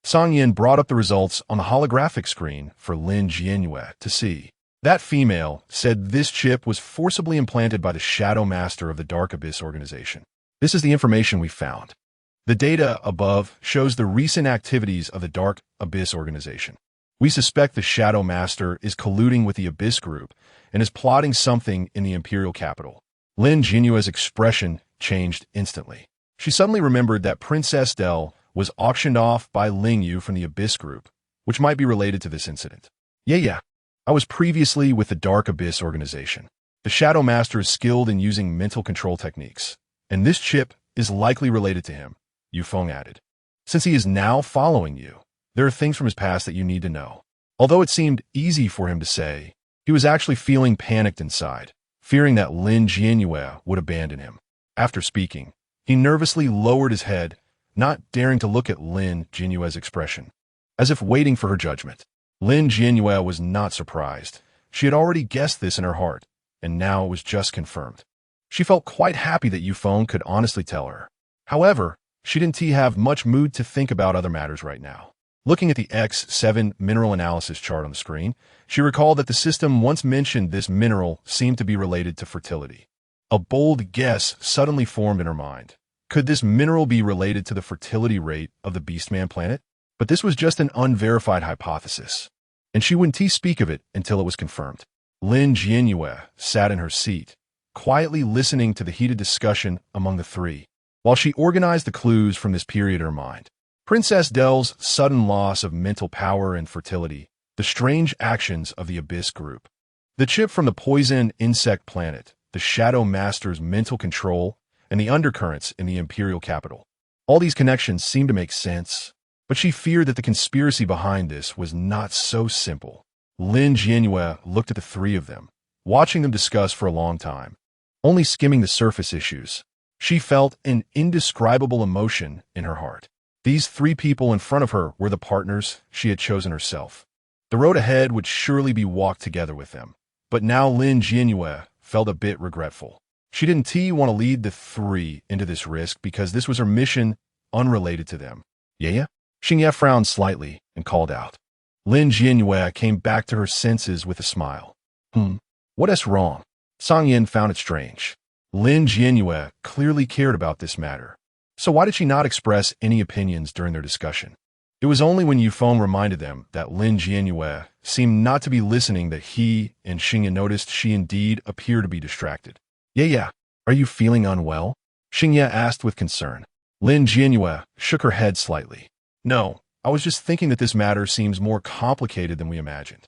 Sang Yin brought up the results on the holographic screen for Lin Jianyue to see. That female said this chip was forcibly implanted by the Shadow Master of the Dark Abyss organization. This is the information we found. The data above shows the recent activities of the Dark Abyss organization. We suspect the Shadow Master is colluding with the Abyss group and is plotting something in the Imperial capital. Lin Jianyue's expression changed instantly. She suddenly remembered that Princess Del was auctioned off by Yueyue from the Abyss group, which might be related to this incident. Yeah. I was previously with the Dark Abyss organization. The Shadow Master is skilled in using mental control techniques, and this chip is likely related to him, Yufeng added. Since he is now following you, there are things from his past that you need to know. Although it seemed easy for him to say, he was actually feeling panicked inside, fearing that Lin Jianyue would abandon him. After speaking, he nervously lowered his head, not daring to look at Lin Jianyue's expression, as if waiting for her judgment. Lin Jianyue was not surprised. She had already guessed this in her heart, and now it was just confirmed. She felt quite happy that Yufeng could honestly tell her. However, she didn't have much mood to think about other matters right now. Looking at the X7 mineral analysis chart on the screen, she recalled that the system once mentioned this mineral seemed to be related to fertility. A bold guess suddenly formed in her mind. Could this mineral be related to the fertility rate of the beastman planet? But this was just an unverified hypothesis, and she wouldn't speak of it until it was confirmed. Lin Jianyue sat in her seat, quietly listening to the heated discussion among the three, while she organized the clues from this period in her mind. Princess Del's sudden loss of mental power and fertility, the strange actions of the Abyss group, the chip from the poison insect planet, the Shadow Master's mental control, and the undercurrents in the Imperial capital. All these connections seemed to make sense, but she feared that the conspiracy behind this was not so simple. Lin Jianyue looked at the three of them, watching them discuss for a long time, only skimming the surface issues. She felt an indescribable emotion in her heart. These three people in front of her were the partners she had chosen herself. The road ahead would surely be walked together with them. But now Lin Jianyue felt a bit regretful. She didn't want to lead the three into this risk because this was her mission unrelated to them. Yeah? Xingye frowned slightly and called out. Lin Jianyue came back to her senses with a smile. What is wrong? Sang Yin found it strange. Lin Jianyue clearly cared about this matter. So why did she not express any opinions during their discussion? It was only when Yufeng reminded them that Lin Jianyue seemed not to be listening that he and Xingye noticed she indeed appeared to be distracted. Yeah. Are you feeling unwell? Xingye asked with concern. Lin Jianyue shook her head slightly. No, I was just thinking that this matter seems more complicated than we imagined.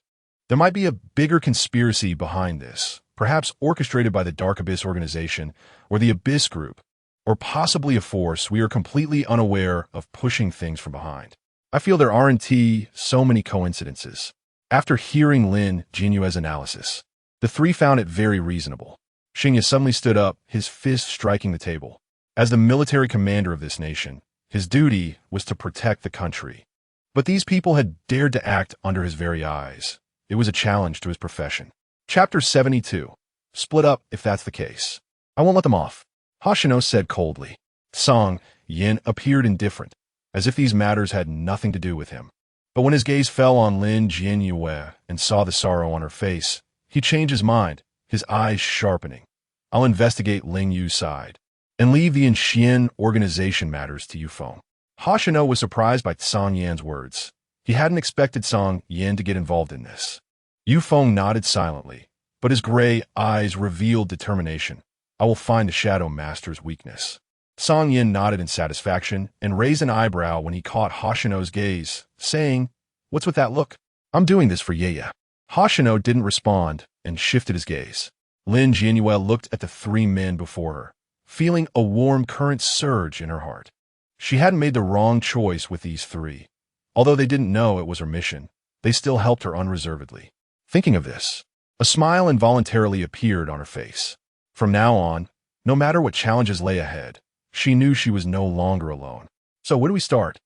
There might be a bigger conspiracy behind this, perhaps orchestrated by the Dark Abyss organization or the Abyss group, or possibly a force we are completely unaware of pushing things from behind. I feel there aren't so many coincidences. After hearing Lin Jianyue's analysis, the three found it very reasonable. Xingye suddenly stood up, his fist striking the table. As the military commander of this nation, his duty was to protect the country. But these people had dared to act under his very eyes. It was a challenge to his profession. Chapter 72. Split up if that's the case. I won't let them off, Hoshino said coldly. Sang Yin appeared indifferent, as if these matters had nothing to do with him. But when his gaze fell on Lin Jianyue and saw the sorrow on her face, he changed his mind, his eyes sharpening. I'll investigate Ling Yu's side, and leave the Inxian organization matters to Yufeng. Hoshino was surprised by Sang Yan's words. He hadn't expected Sang Yin to get involved in this. Yufeng nodded silently, but his gray eyes revealed determination. I will find the Shadow Master's weakness. Song Yin nodded in satisfaction and raised an eyebrow when he caught Hoshino's gaze, saying, "What's with that look?" "I'm doing this for Yueyue." Hoshino didn't respond and shifted his gaze. Lin Jianyue looked at the three men before her, feeling a warm current surge in her heart. She hadn't made the wrong choice with these three. Although they didn't know it was her mission, they still helped her unreservedly. Thinking of this, a smile involuntarily appeared on her face. From now on, no matter what challenges lay ahead, she knew she was no longer alone. "So where do we start?"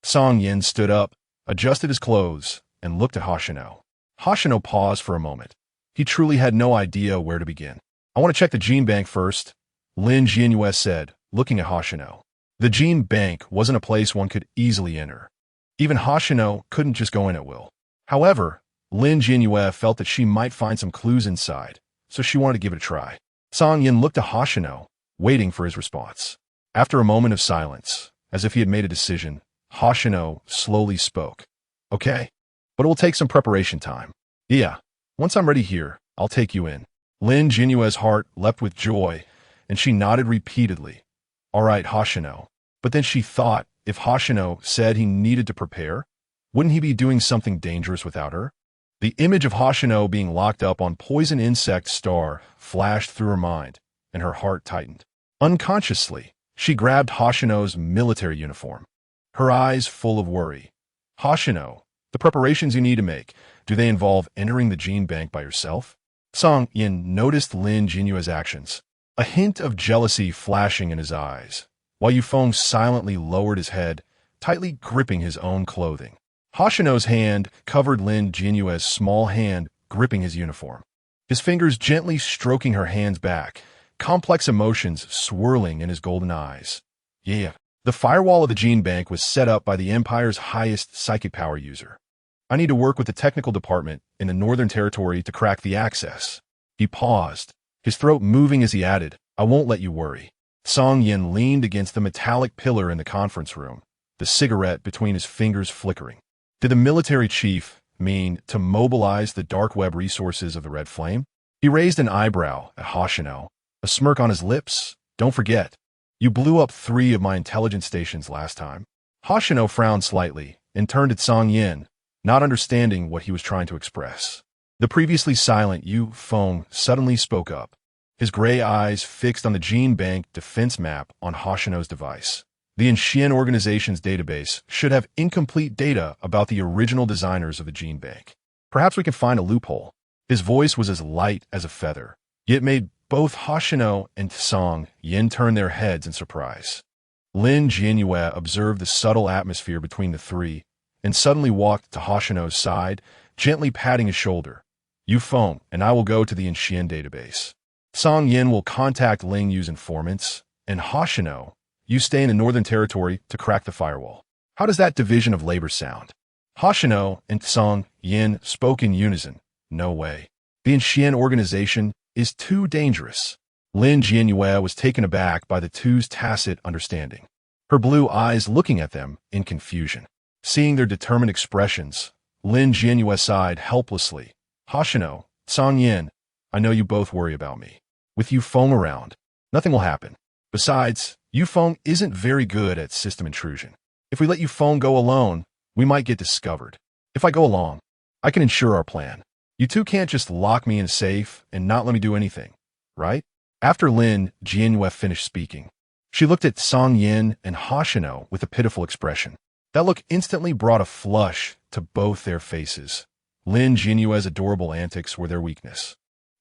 Song Yin stood up, adjusted his clothes, and looked at Hoshino. Hoshino paused for a moment. He truly had no idea where to begin. "I want to check the gene bank first," Lin Jianyue said, looking at Hoshino. The gene bank wasn't a place one could easily enter. Even Hoshino couldn't just go in at will. However, Lin Jianyue felt that she might find some clues inside, so she wanted to give it a try. Song Yin looked at Hoshino, waiting for his response. After a moment of silence, as if he had made a decision, Hoshino slowly spoke. "Okay, but it will take some preparation time." "Yeah, once I'm ready here, I'll take you in." Lin Jianyue's heart leapt with joy, and she nodded repeatedly. "All right, Hoshino." But then she thought, if Hoshino said he needed to prepare, wouldn't he be doing something dangerous without her? The image of Hoshino being locked up on Poison Insect Star flashed through her mind, and her heart tightened. Unconsciously, she grabbed Hoshino's military uniform, her eyes full of worry. "Hoshino, the preparations you need to make, do they involve entering the gene bank by yourself?" Song Yin noticed Lin Jianyue's actions, a hint of jealousy flashing in his eyes, while Yufeng silently lowered his head, tightly gripping his own clothing. Hoshino's hand covered Lin Jianyue's small hand gripping his uniform, his fingers gently stroking her hands back, complex emotions swirling in his golden eyes. "Yeah." The firewall of the gene bank was set up by the Empire's highest psychic power user. "I need to work with the technical department in the Northern Territory to crack the access." He paused, his throat moving as he added, "I won't let you worry." Song Yin leaned against the metallic pillar in the conference room, the cigarette between his fingers flickering. Did the military chief mean to mobilize the dark web resources of the Red Flame? He raised an eyebrow at Hoshino, a smirk on his lips. "Don't forget, you blew up 3 of my intelligence stations last time." Hoshino frowned slightly and turned at Song Yin, not understanding what he was trying to express. The previously silent Yufeng suddenly spoke up, his gray eyes fixed on the gene bank defense map on Hoshino's device. The Inxian organization's database should have incomplete data about the original designers of the gene bank. "Perhaps we can find a loophole." His voice was as light as a feather, yet made both Hoshino and Song Yin turn their heads in surprise. Lin Jianyue observed the subtle atmosphere between the three and suddenly walked to Hoshino's side, gently patting his shoulder. "Yufeng and I will go to the Inxian database. Song Yin will contact Ling Yu's informants, and Hoshino, you stay in the Northern Territory to crack the firewall." How does that division of labor sound? Hoshino and Song Yin spoke in unison. "No way. The Inxian organization is too dangerous." Lin Jianyue was taken aback by the two's tacit understanding, her blue eyes looking at them in confusion. Seeing their determined expressions, Lin Jianyue sighed helplessly. "Hoshino, Song Yin, I know you both worry about me. With Yufeng around, nothing will happen. Besides, Yufeng isn't very good at system intrusion. If we let Yufeng go alone, we might get discovered. If I go along, I can ensure our plan. You two can't just lock me in a safe and not let me do anything, right?" After Lin Jianyue finished speaking, she looked at Song Yin and Hoshino with a pitiful expression. That look instantly brought a flush to both their faces. Lin Jianyue's adorable antics were their weakness.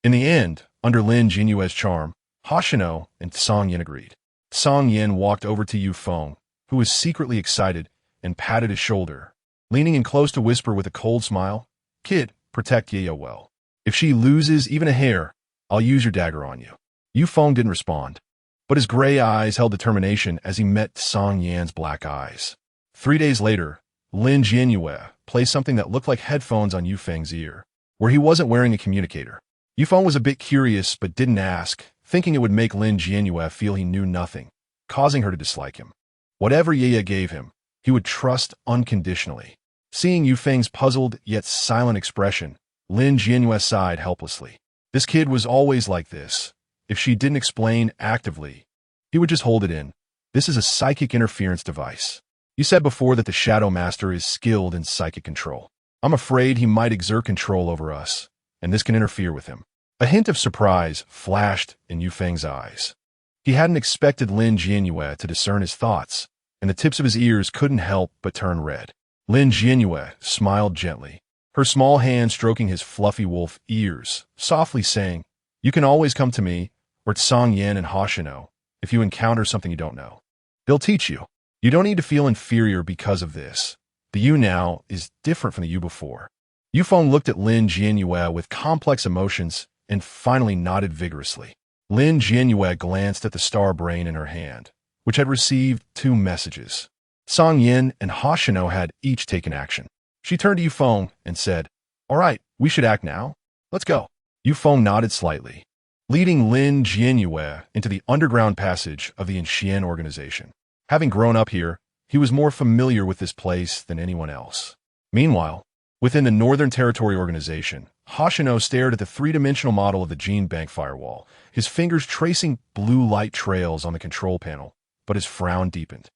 In the end, under Lin Jianyue's charm, Hoshino and Song Yin agreed. Song Yin walked over to Yufeng, who was secretly excited, and patted his shoulder, leaning in close to whisper with a cold smile, "Kid, protect Yueyue well. If she loses even a hair, I'll use your dagger on you." Yufeng didn't respond, but his gray eyes held determination as he met Song Yin's black eyes. 3 days later, Lin Jianyue placed something that looked like headphones on Yufeng's ear, where he wasn't wearing a communicator. Yufeng was a bit curious but didn't ask, thinking it would make Lin Jianyue feel he knew nothing, causing her to dislike him. Whatever Yueyue gave him, he would trust unconditionally. Seeing Yufeng's puzzled yet silent expression, Lin Jianyue sighed helplessly. This kid was always like this. If she didn't explain actively, he would just hold it in. This is a psychic interference device. You said before that the Shadow Master is skilled in psychic control. I'm afraid he might exert control over us, and this can interfere with him. A hint of surprise flashed in Yufeng's eyes. He hadn't expected Lin Jianyue to discern his thoughts, and the tips of his ears couldn't help but turn red. Lin Jianyue smiled gently, her small hand stroking his fluffy wolf ears, softly saying, "You can always come to me, or Tsang Yin and Hoshino, if you encounter something you don't know. They'll teach you. You don't need to feel inferior because of this. The you now is different from the you before." Yufeng looked at Lin Jianyue with complex emotions and finally nodded vigorously. Lin Jianyue glanced at the star brain in her hand, which had received 2 messages. Tsang Yin and Hoshino had each taken action. She turned to Yufeng and said, "All right, we should act now. Let's go." Yufeng nodded slightly, leading Lin Jianyue into the underground passage of the Inxian organization. Having grown up here, he was more familiar with this place than anyone else. Meanwhile, within the Northern Territory organization, Hoshino stared at the 3-dimensional model of the gene bank firewall, his fingers tracing blue light trails on the control panel, but his frown deepened.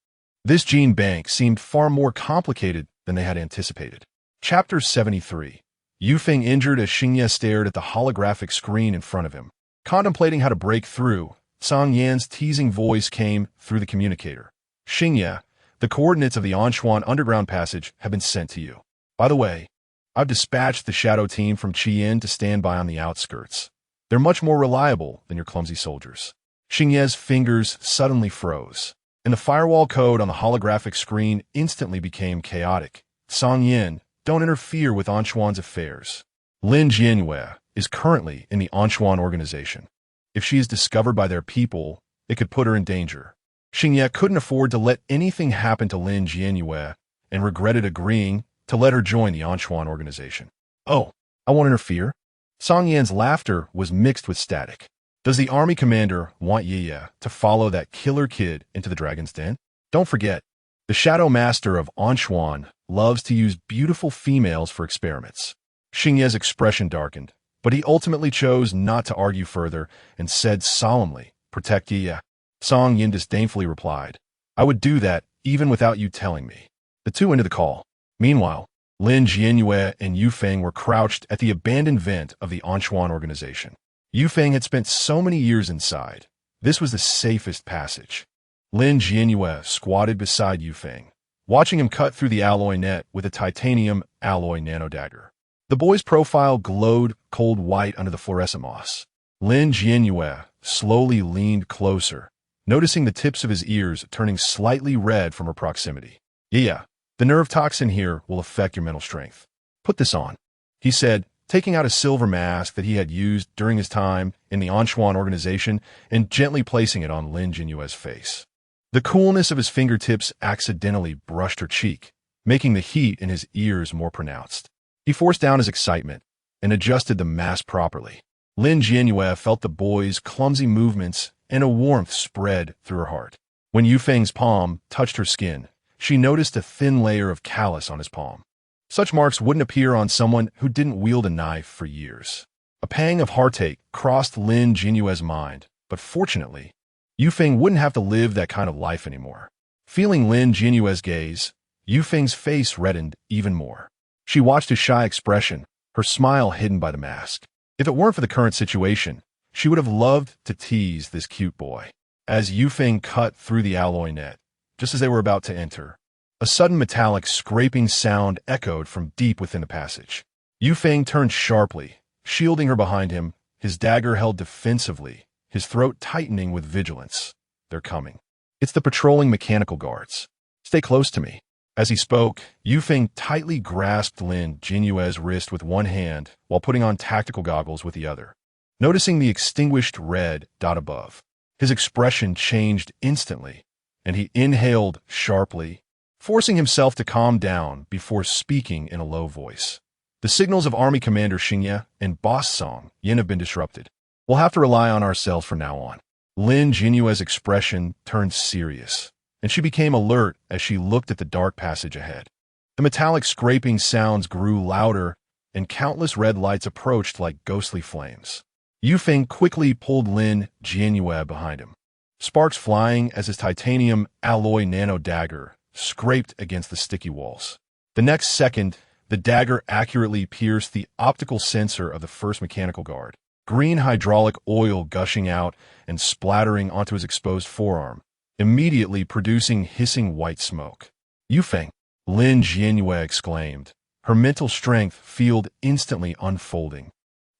This gene bank seemed far more complicated than they had anticipated. Chapter 73. Yufeng injured as Xingye stared at the holographic screen in front of him. Contemplating how to break through, Tsang Yan's teasing voice came through the communicator. "Xingye, the coordinates of the Anshuan underground passage have been sent to you. By the way, I've dispatched the shadow team from Qiyin to stand by on the outskirts. They're much more reliable than your clumsy soldiers." Xingye's fingers suddenly froze, and the firewall code on the holographic screen instantly became chaotic. "Tsang Yin, don't interfere with Anshuan's affairs. Lin Jianyue is currently in the Anshuan organization. If she is discovered by their people, it could put her in danger." Xingye couldn't afford to let anything happen to Lin Jianyue and regretted agreeing to let her join the Anshuan organization. "Oh, I won't interfere." Tsang Yan's laughter was mixed with static. "Does the army commander want Yueyue to follow that killer kid into the dragon's den? Don't forget, the Shadow Master of Anshuan loves to use beautiful females for experiments." Xingye's expression darkened, but he ultimately chose not to argue further and said solemnly, "Protect Yueyue." Tsang Yin disdainfully replied, "I would do that even without you telling me." The 2 ended the call. Meanwhile, Lin Jianyue and Yufeng were crouched at the abandoned vent of the Anshuan organization. Yufeng had spent so many years inside. This was the safest passage. Lin Jianyue squatted beside Yufeng, watching him cut through the alloy net with a titanium alloy nanodagger. The boy's profile glowed cold white under the fluorescent moss. Lin Jianyue slowly leaned closer, noticing the tips of his ears turning slightly red from her proximity. "Yeah, the nerve toxin here will affect your mental strength. Put this on," he said, taking out a silver mask that he had used during his time in the Anshuan organization and gently placing it on Lin Jianyue's face. The coolness of his fingertips accidentally brushed her cheek, making the heat in his ears more pronounced. He forced down his excitement and adjusted the mask properly. Lin Jianyue felt the boy's clumsy movements and a warmth spread through her heart. When Yufeng's palm touched her skin, she noticed a thin layer of callus on his palm. Such marks wouldn't appear on someone who didn't wield a knife for years. A pang of heartache crossed Lin Jianyue's mind, but fortunately, Yufeng wouldn't have to live that kind of life anymore. Feeling Lin Jianyue's gaze, Yufeng's face reddened even more. She watched his shy expression, her smile hidden by the mask. If it weren't for the current situation, she would have loved to tease this cute boy. As Yufeng cut through the alloy net, just as they were about to enter, a sudden metallic scraping sound echoed from deep within the passage. Yufeng turned sharply, shielding her behind him, his dagger held defensively, his throat tightening with vigilance. "They're coming. It's the patrolling mechanical guards. Stay close to me." As he spoke, Yufeng tightly grasped Lin Jianyue's wrist with one hand while putting on tactical goggles with the other. Noticing the extinguished red dot above, his expression changed instantly, and he inhaled sharply, forcing himself to calm down before speaking in a low voice. "The signals of Army Commander Xingye and Boss Tsang Yin have been disrupted. We'll have to rely on ourselves from now on." Lin Jianyue's expression turned serious, and she became alert as she looked at the dark passage ahead. The metallic scraping sounds grew louder, and countless red lights approached like ghostly flames. Yufeng quickly pulled Lin Jianyue behind him, sparks flying as his titanium alloy nano dagger scraped against the sticky walls. The next second, the dagger accurately pierced the optical sensor of the first mechanical guard, green hydraulic oil gushing out and splattering onto his exposed forearm, immediately producing hissing white smoke. Yufeng, Lin Jianyue exclaimed, her mental strength field instantly unfolding,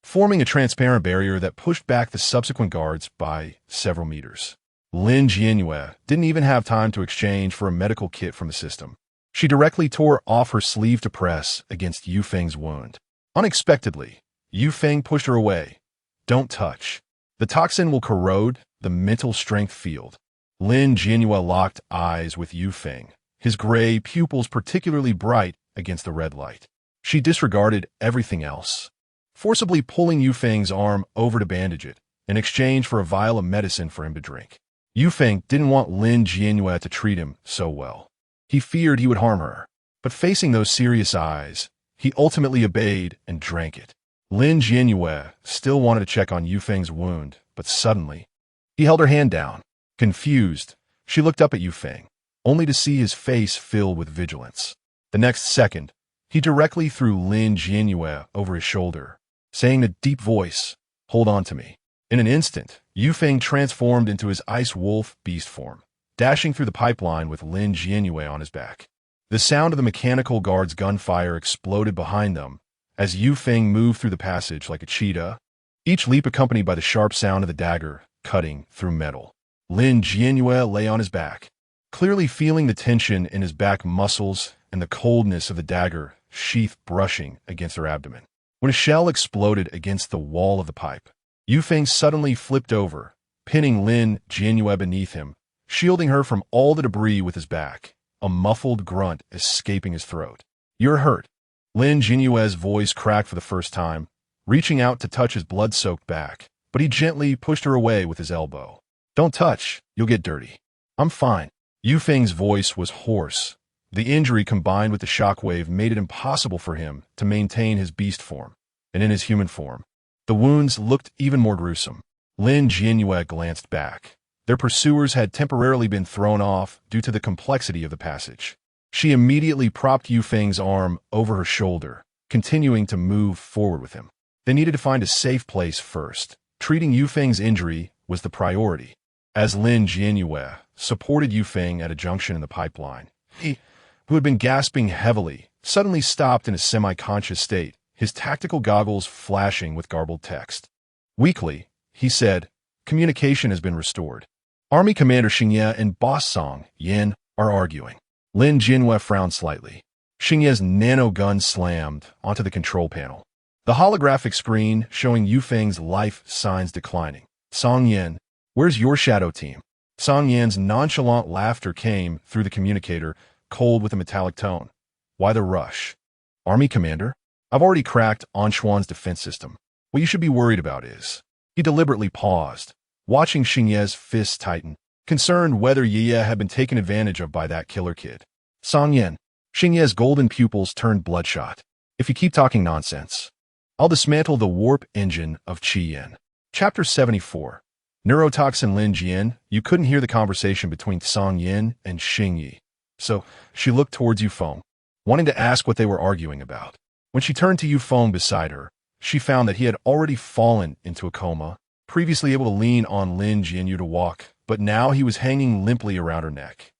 forming a transparent barrier that pushed back the subsequent guards by several meters. Lin Jianyue didn't even have time to exchange for a medical kit from the system. She directly tore off her sleeve to press against Yufeng's wound. Unexpectedly, Yufeng pushed her away. Don't touch. The toxin will corrode the mental strength field. Lin Jianyue locked eyes with Yufeng, his gray pupils particularly bright against the red light. She disregarded everything else, forcibly pulling Yufeng's arm over to bandage it, in exchange for a vial of medicine for him to drink. Yufeng didn't want Lin Jianyue to treat him so well. He feared he would harm her, but facing those serious eyes, he ultimately obeyed and drank it. Lin Jianyue still wanted to check on Yufeng's wound, but suddenly, he held her hand down. Confused, she looked up at Yufeng, only to see his face fill with vigilance. The next second, he directly threw Lin Jianyue over his shoulder, saying in a deep voice, "Hold on to me." In an instant, Yufeng transformed into his ice wolf beast form, dashing through the pipeline with Lin Jianyue on his back. The sound of the mechanical guard's gunfire exploded behind them as Yufeng moved through the passage like a cheetah, each leap accompanied by the sharp sound of the dagger cutting through metal. Lin Jianyue lay on his back, clearly feeling the tension in his back muscles and the coldness of the dagger sheath brushing against her abdomen. When a shell exploded against the wall of the pipe, Yufeng suddenly flipped over, pinning Lin Jianyue beneath him, shielding her from all the debris with his back, a muffled grunt escaping his throat. "You're hurt." Lin Jianyue's voice cracked for the first time, reaching out to touch his blood-soaked back, but he gently pushed her away with his elbow. "Don't touch, you'll get dirty." "I'm fine." Yufeng's voice was hoarse. The injury combined with the shockwave made it impossible for him to maintain his beast form, and in his human form, the wounds looked even more gruesome. Lin Jianyue glanced back. Their pursuers had temporarily been thrown off due to the complexity of the passage. She immediately propped Yufeng's arm over her shoulder, continuing to move forward with him. They needed to find a safe place first. Treating Yufeng's injury was the priority. As Lin Jianyue supported Yufeng at a junction in the pipeline, he, who had been gasping heavily, suddenly stopped in a semi-conscious state, his tactical goggles flashing with garbled text. Weakly, he said, "Communication has been restored. Army Commander Xingye and Boss Song Yin are arguing." Lin Jianyue frowned slightly. Xingye's nano-gun slammed onto the control panel, the holographic screen showing Yufeng's life signs declining. "Song Yin, where's your shadow team?" Song Yin's nonchalant laughter came through the communicator, cold with a metallic tone. "Why the rush?" "Army Commander, I've already cracked Anshuan's defense system. What you should be worried about is..." He deliberately paused, watching Xingye's fists tighten, concerned whether Yueyue had been taken advantage of by that killer kid. "Song Yin." Xingye's golden pupils turned bloodshot. "If you keep talking nonsense, I'll dismantle the warp engine of Qi Yin." Chapter 74. Neurotoxin. Lin Jian, you couldn't hear the conversation between Song Yin and Xingye, so she looked towards Yufeng, wanting to ask what they were arguing about. When she turned to Yufeng beside her, she found that he had already fallen into a coma, previously able to lean on Lin Jianyue to walk, but now he was hanging limply around her neck.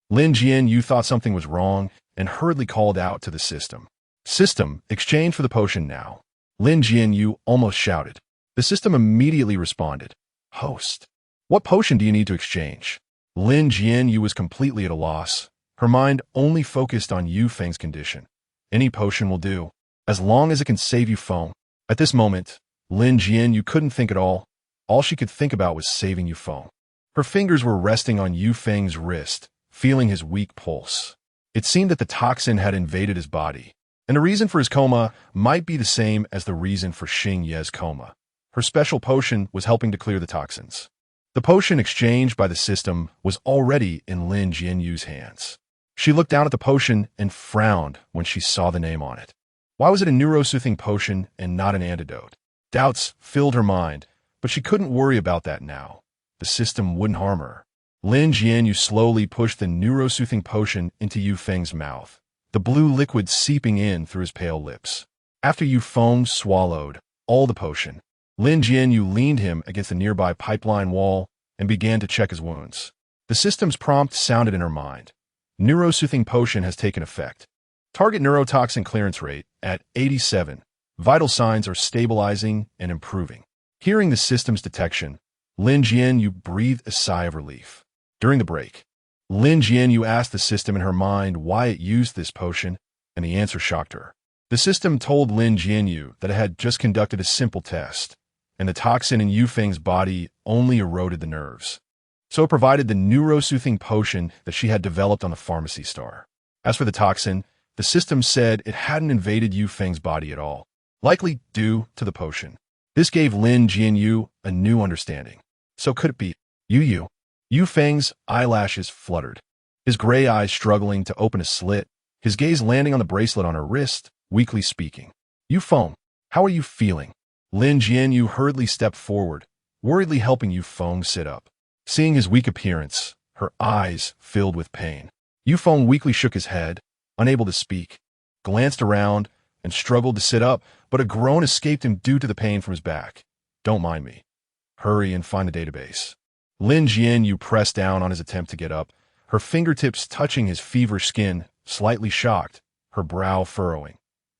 Lin Jianyue thought something was wrong and hurriedly called out to the system. "System, exchange for the potion now." Lin Jianyue almost shouted. The system immediately responded. "Host, what potion do you need to exchange?" Lin Jianyue was completely at a loss, her mind only focused on Yufeng's condition. Any potion will do, as long as it can save Yufeng. At this moment, Lin Jianyue couldn't think at all. All she could think about was saving Yufeng. Her fingers were resting on Yufeng's wrist, feeling his weak pulse. It seemed that the toxin had invaded his body, and the reason for his coma might be the same as the reason for Xingye's coma. Her special potion was helping to clear the toxins. The potion exchanged by the system was already in Lin Jianyue's hands. She looked down at the potion and frowned when she saw the name on it. Why was it a neurosoothing potion and not an antidote? Doubts filled her mind But she couldn't worry about that now. The system wouldn't harm her. Lin Jianyue slowly pushed the neurosoothing potion into Yu Feng's mouth, the blue liquid seeping in through his pale lips. After Yu Feng swallowed all the potion, Lin Jianyue leaned him against the nearby pipeline wall and began to check his wounds. The system's prompt sounded in her mind. Neurosoothing potion has taken effect. Target neurotoxin clearance rate at 87. Vital signs are stabilizing and improving. Hearing the system's detection, Lin Jianyue breathed a sigh of relief. During the break, Lin Jianyue asked the system in her mind why it used this potion, and the answer shocked her. The system told Lin Jianyue that it had just conducted a simple test, and the toxin in Yu Feng's body only eroded the nerves. So it provided the neurosoothing potion that she had developed on the pharmacy star. As for the toxin, the system said it hadn't invaded Yu Feng's body at all, likely due to the potion. This gave Lin Jianyue a new understanding. So could it be Yueyue? Yu Feng's eyelashes fluttered, his gray eyes struggling to open a slit, his gaze landing on the bracelet on her wrist, weakly speaking. Yu Feng, how are you feeling? Lin Jianyue hurriedly stepped forward, worriedly helping Yu Feng sit up. Seeing his weak appearance, her eyes filled with pain. Yu Feng weakly shook his head, unable to speak, glanced around, and struggled to sit up, but a groan escaped him due to the pain from his back. Don't mind me. Hurry and find the database. Lin Jianyue pressed down on his attempt to get up, her fingertips touching his feverish skin, slightly shocked, her brow furrowing.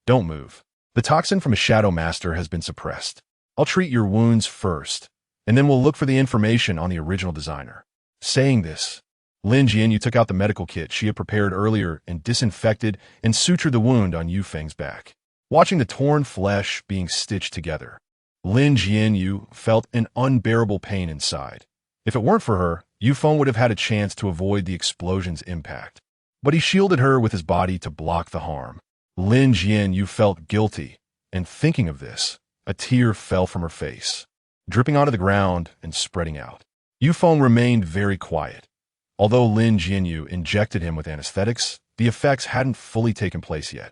Don't move. The toxin from a shadow master has been suppressed. I'll treat your wounds first, and then we'll look for the information on the original designer. Saying this, Lin Jianyue took out the medical kit she had prepared earlier and disinfected and sutured the wound on Yu Feng's back. Watching the torn flesh being stitched together, Lin Jianyue felt an unbearable pain inside. If it weren't for her, Yu Feng would have had a chance to avoid the explosion's impact. But he shielded her with his body to block the harm. Lin Jianyue felt guilty, and thinking of this, a tear fell from her face, dripping onto the ground and spreading out. Yu Feng remained very quiet. Although Lin Jianyue injected him with anesthetics, the effects hadn't fully taken place yet,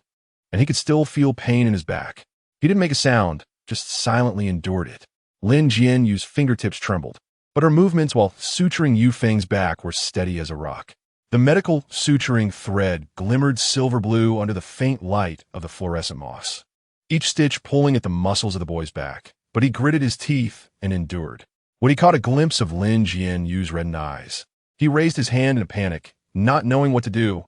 and he could still feel pain in his back. He didn't make a sound, just silently endured it. Lin Jianyue's fingertips trembled, but her movements while suturing Yu Feng's back were steady as a rock. The medical suturing thread glimmered silver blue under the faint light of the fluorescent moss, each stitch pulling at the muscles of the boy's back, but he gritted his teeth and endured. When he caught a glimpse of Lin Jianyue's reddened eyes, he raised his hand in a panic, not knowing what to do.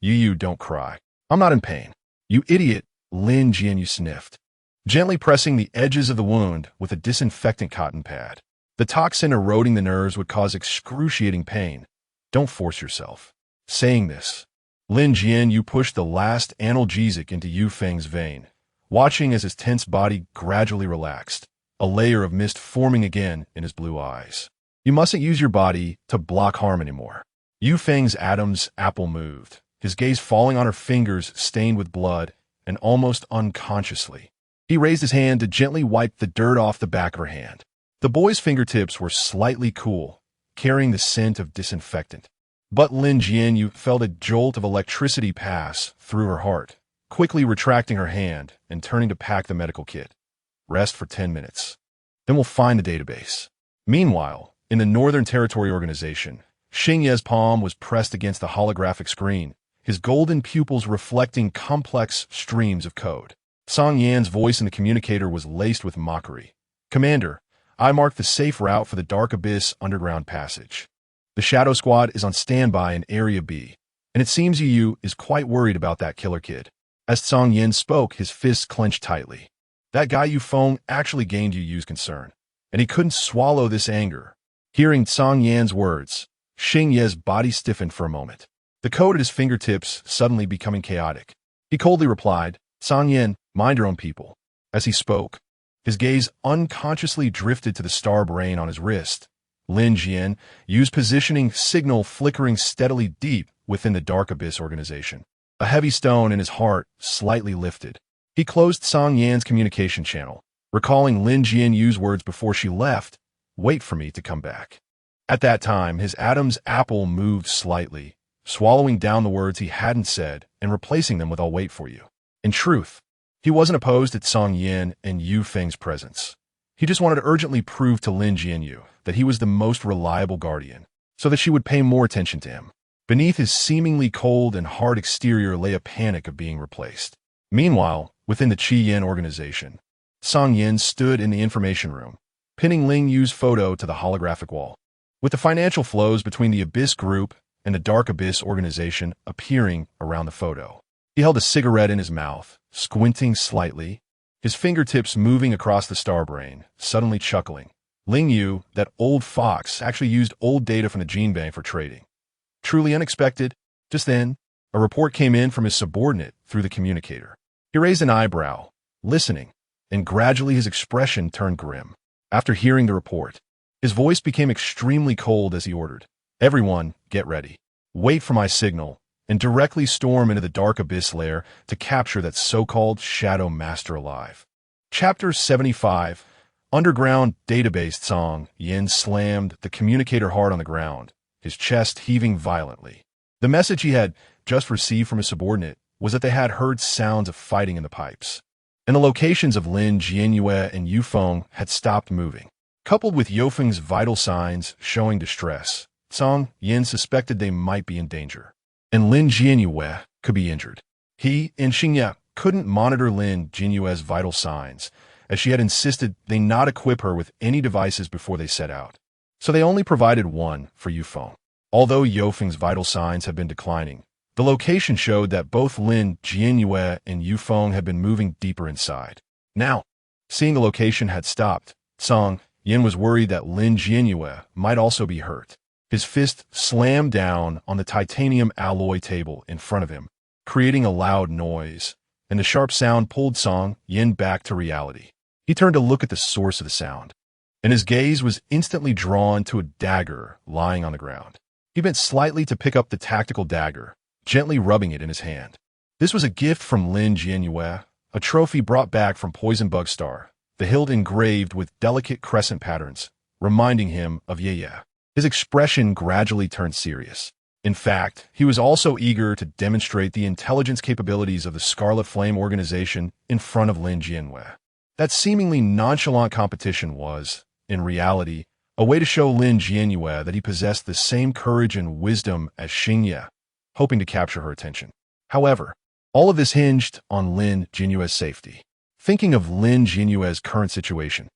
Yueyue, don't cry. I'm not in pain. You idiot, Lin Jianyue sniffed, gently pressing the edges of the wound with a disinfectant cotton pad. The toxin eroding the nerves would cause excruciating pain. Don't force yourself. Saying this, Lin Jianyue pushed the last analgesic into Yu Feng's vein, watching as his tense body gradually relaxed, a layer of mist forming again in his blue eyes. You mustn't use your body to block harm anymore. Yu Feng's Adam's apple moved, his gaze falling on her fingers stained with blood, and almost unconsciously, he raised his hand to gently wipe the dirt off the back of her hand. The boy's fingertips were slightly cool, carrying the scent of disinfectant. But Lin Jianyue felt a jolt of electricity pass through her heart, quickly retracting her hand and turning to pack the medical kit. Rest for 10 minutes. Then we'll find the database. Meanwhile, in the Northern Territory Organization, Xingye's palm was pressed against the holographic screen, his golden pupils reflecting complex streams of code. Song Yan's voice in the communicator was laced with mockery. Commander, I marked the safe route for the Dark Abyss underground passage. The Shadow Squad is on standby in Area B, and it seems Yueyue is quite worried about that killer kid. As Song Yan spoke, his fists clenched tightly. That guy Yu Feng actually gained Yueyue's concern, and he couldn't swallow this anger. Hearing Song Yan's words, Xingye's body stiffened for a moment, the code at his fingertips suddenly becoming chaotic. He coldly replied, Song Yan, mind your own people. As he spoke, his gaze unconsciously drifted to the star brain on his wrist. Lin Jianyue's positioning signal flickering steadily deep within the Dark Abyss organization. A heavy stone in his heart slightly lifted. He closed Song Yan's communication channel, recalling Lin Jianyue's words before she left, wait for me to come back. At that time, his Adam's apple moved slightly, swallowing down the words he hadn't said and replacing them with I'll wait for you. In truth, he wasn't opposed to Song Yan and Yu Feng's presence. He just wanted to urgently prove to Lin Jianyue that he was the most reliable guardian, so that she would pay more attention to him. Beneath his seemingly cold and hard exterior lay a panic of being replaced. Meanwhile, within the Qi Yin organization, Song Yin stood in the information room, pinning Ling Yu's photo to the holographic wall. With the financial flows between the Abyss Group and the Dark Abyss organization appearing around the photo, he held a cigarette in his mouth, squinting slightly, his fingertips moving across the star brain, suddenly chuckling. Ling Yu, that old fox, actually used old data from the gene bank for trading. Truly unexpected. Just then, a report came in from his subordinate through the communicator. He raised an eyebrow, listening, and gradually his expression turned grim. After hearing the report, his voice became extremely cold as he ordered, "Everyone, get ready. Wait for my signal, and directly storm into the Dark Abyss lair to capture that so-called Shadow Master alive." Chapter 75. Underground database. Song Yin slammed the communicator hard on the ground, his chest heaving violently. The message he had just received from his subordinate was that they had heard sounds of fighting in the pipes, and the locations of Lin Jianyue and Yufeng had stopped moving. Coupled with Yofeng's vital signs showing distress, Song Yin suspected they might be in danger, and Lin Jianyue could be injured. He and Xingye couldn't monitor Lin Jianyue's vital signs, as she had insisted they not equip her with any devices before they set out. So they only provided one for Yufeng. Although Yofeng's vital signs had been declining, the location showed that both Lin Jianyue and Yufeng had been moving deeper inside. Now, seeing the location had stopped, Song Yin was worried that Lin Jianyue might also be hurt. His fist slammed down on the titanium alloy table in front of him, creating a loud noise, and the sharp sound pulled Song Yin back to reality. He turned to look at the source of the sound, and his gaze was instantly drawn to a dagger lying on the ground. He bent slightly to pick up the tactical dagger, gently rubbing it in his hand. This was a gift from Lin Jianyue, a trophy brought back from Poison Bug Star, the hilt engraved with delicate crescent patterns, reminding him of Yueyue. His expression gradually turned serious. In fact, he was also eager to demonstrate the intelligence capabilities of the Scarlet Flame organization in front of Lin Jianyue. That seemingly nonchalant competition was, in reality, a way to show Lin Jianyue that he possessed the same courage and wisdom as Xingye, hoping to capture her attention. However, all of this hinged on Lin Jianyue's safety. Thinking of Lin Jianyue's current situation,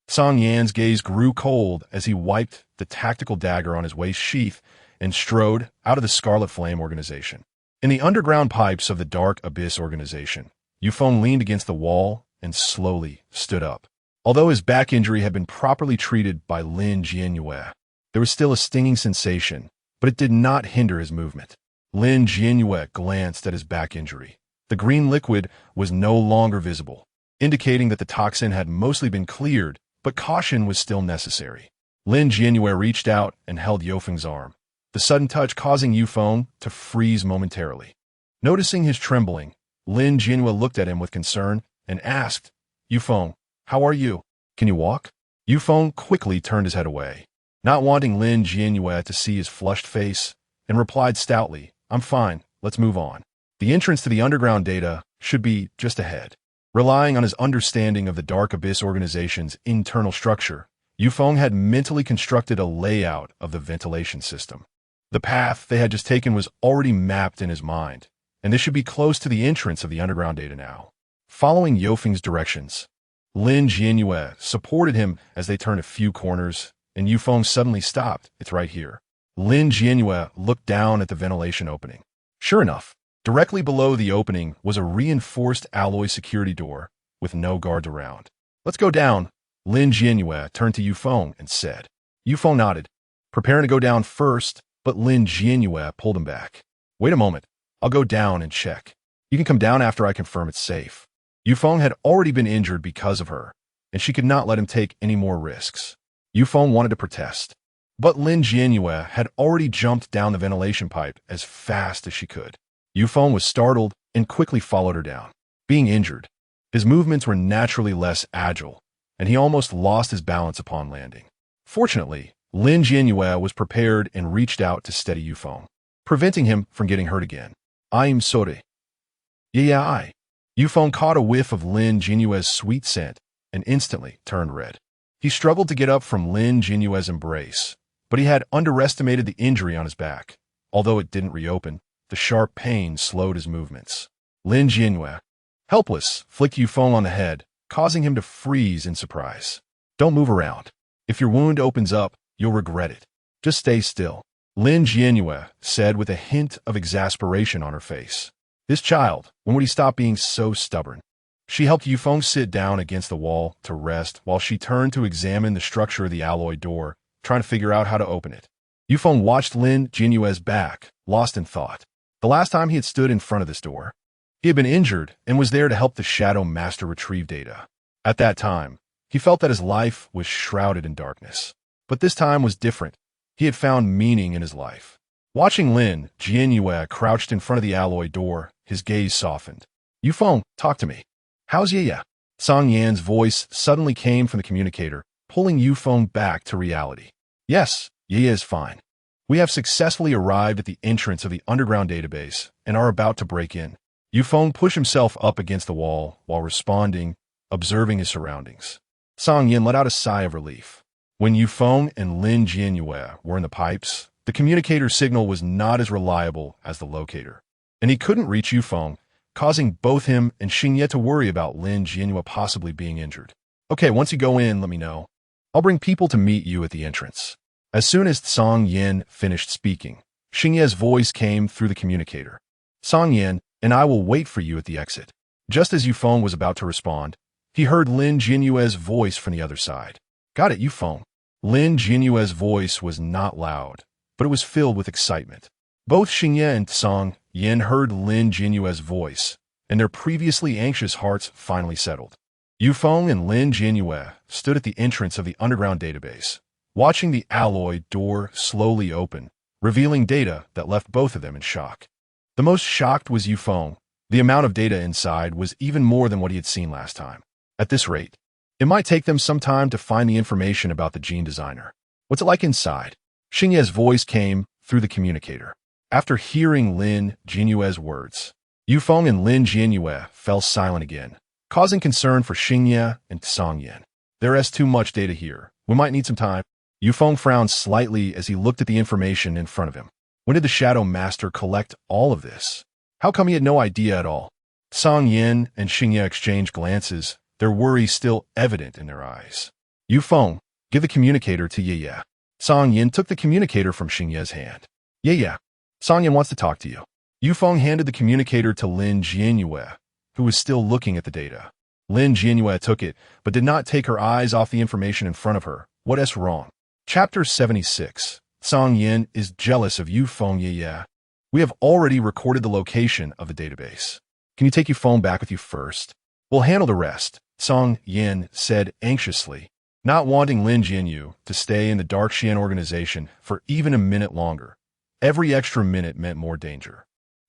Song Yan's gaze grew cold as he wiped the tactical dagger on his waist sheath and strode out of the Scarlet Flame organization. In the underground pipes of the Dark Abyss organization, Yufeng leaned against the wall and slowly stood up. Although his back injury had been properly treated by Lin Jianyue, there was still a stinging sensation, but it did not hinder his movement. Lin Jianyue glanced at his back injury. The green liquid was no longer visible, indicating that the toxin had mostly been cleared, but caution was still necessary. Lin Jianyue reached out and held Yofeng's arm, the sudden touch causing Yufeng to freeze momentarily. Noticing his trembling, Lin Jianyue looked at him with concern and asked, "Yufeng, how are you? Can you walk?" Yufeng quickly turned his head away, not wanting Lin Jianyue to see his flushed face, and replied stoutly, "I'm fine, let's move on. The entrance to the underground data should be just ahead." Relying on his understanding of the Dark Abyss organization's internal structure, Yufeng had mentally constructed a layout of the ventilation system. The path they had just taken was already mapped in his mind, and this should be close to the entrance of the underground data now. Following Yofeng's directions, Lin Jianyue supported him as they turned a few corners, and Yufeng suddenly stopped. "It's right here." Lin Jianyue looked down at the ventilation opening. Sure enough, directly below the opening was a reinforced alloy security door with no guards around. "Let's go down." Lin Jianyue turned to Yufeng and said. Yufeng nodded, preparing to go down first, but Lin Jianyue pulled him back. "Wait a moment. I'll go down and check. You can come down after I confirm it's safe." Yufeng had already been injured because of her, and she could not let him take any more risks. Yufeng wanted to protest, but Lin Jianyue had already jumped down the ventilation pipe as fast as she could. Yufeng was startled and quickly followed her down. Being injured, his movements were naturally less agile, and he almost lost his balance upon landing. Fortunately, Lin Jianyue was prepared and reached out to steady Yufeng, preventing him from getting hurt again. "I'm sorry." Yeah. Yufeng caught a whiff of Lin Jianyue's sweet scent and instantly turned red. He struggled to get up from Lin Jianyue's embrace, but he had underestimated the injury on his back. Although it didn't reopen, the sharp pain slowed his movements. Lin Jianyue, helpless, flicked Yufeng on the head, causing him to freeze in surprise. Don't move around. If your wound opens up, you'll regret it. Just stay still. Lin Jianyue said with a hint of exasperation on her face. This child, when would he stop being so stubborn? She helped Yufeng sit down against the wall to rest while she turned to examine the structure of the alloy door, trying to figure out how to open it. Yufeng watched Lin Jianyue's back, lost in thought. The last time he had stood in front of this door, he had been injured and was there to help the Shadow Master retrieve data. At that time, he felt that his life was shrouded in darkness. But this time was different. He had found meaning in his life. Watching Lin Jianyue crouched in front of the alloy door, his gaze softened. Yufeng, talk to me. How's Yueyue? Song Yan's voice suddenly came from the communicator, pulling Yufeng back to reality. Yes, Yueyue is fine. We have successfully arrived at the entrance of the underground database and are about to break in. Yufeng pushed himself up against the wall while responding, observing his surroundings. Song Yan let out a sigh of relief. When Yufeng and Lin Jianyue were in the pipes, the communicator signal was not as reliable as the locator, and he couldn't reach Yufeng, causing both him and Xingye to worry about Lin Jianyue possibly being injured. Okay, once you go in, let me know. I'll bring people to meet you at the entrance. As soon as Song Yan finished speaking, Xingye's voice came through the communicator. Song Yan and I will wait for you at the exit. Just as Yufeng was about to respond, he heard Lin Jianyue's voice from the other side. Got it, Yufeng. Lin Jianyue's voice was not loud, but it was filled with excitement. Both Xingye and Song Yan heard Lin Jianyue's voice, and their previously anxious hearts finally settled. Yufeng and Lin Jianyue stood at the entrance of the underground database, watching the alloy door slowly open, revealing data that left both of them in shock. The most shocked was Yufeng. The amount of data inside was even more than what he had seen last time. At this rate, it might take them some time to find the information about the gene designer. What's it like inside? Xingye's voice came through the communicator. After hearing Lin Jianyue's words, Yufeng and Lin Jianyue fell silent again, causing concern for Xingye and Song Yan. There is too much data here. We might need some time. Yufeng frowned slightly as he looked at the information in front of him. When did the Shadow Master collect all of this? How come he had no idea at all? Song Yan and Xingye exchanged glances, their worry still evident in their eyes. Yufeng, give the communicator to Yueyue. Song Yan took the communicator from Xingye's hand. Yueyue, Song Yan wants to talk to you. Yufeng handed the communicator to Lin Jianyue, who was still looking at the data. Lin Jianyue took it, but did not take her eyes off the information in front of her. What is wrong? Chapter 76. Song Yan is jealous of Yufeng Yueyue. We have already recorded the location of the database. Can you take Yufeng back with you first? We'll handle the rest, Song Yan said anxiously, not wanting Lin Jianyue to stay in the Dark Xian organization for even a minute longer. Every extra minute meant more danger.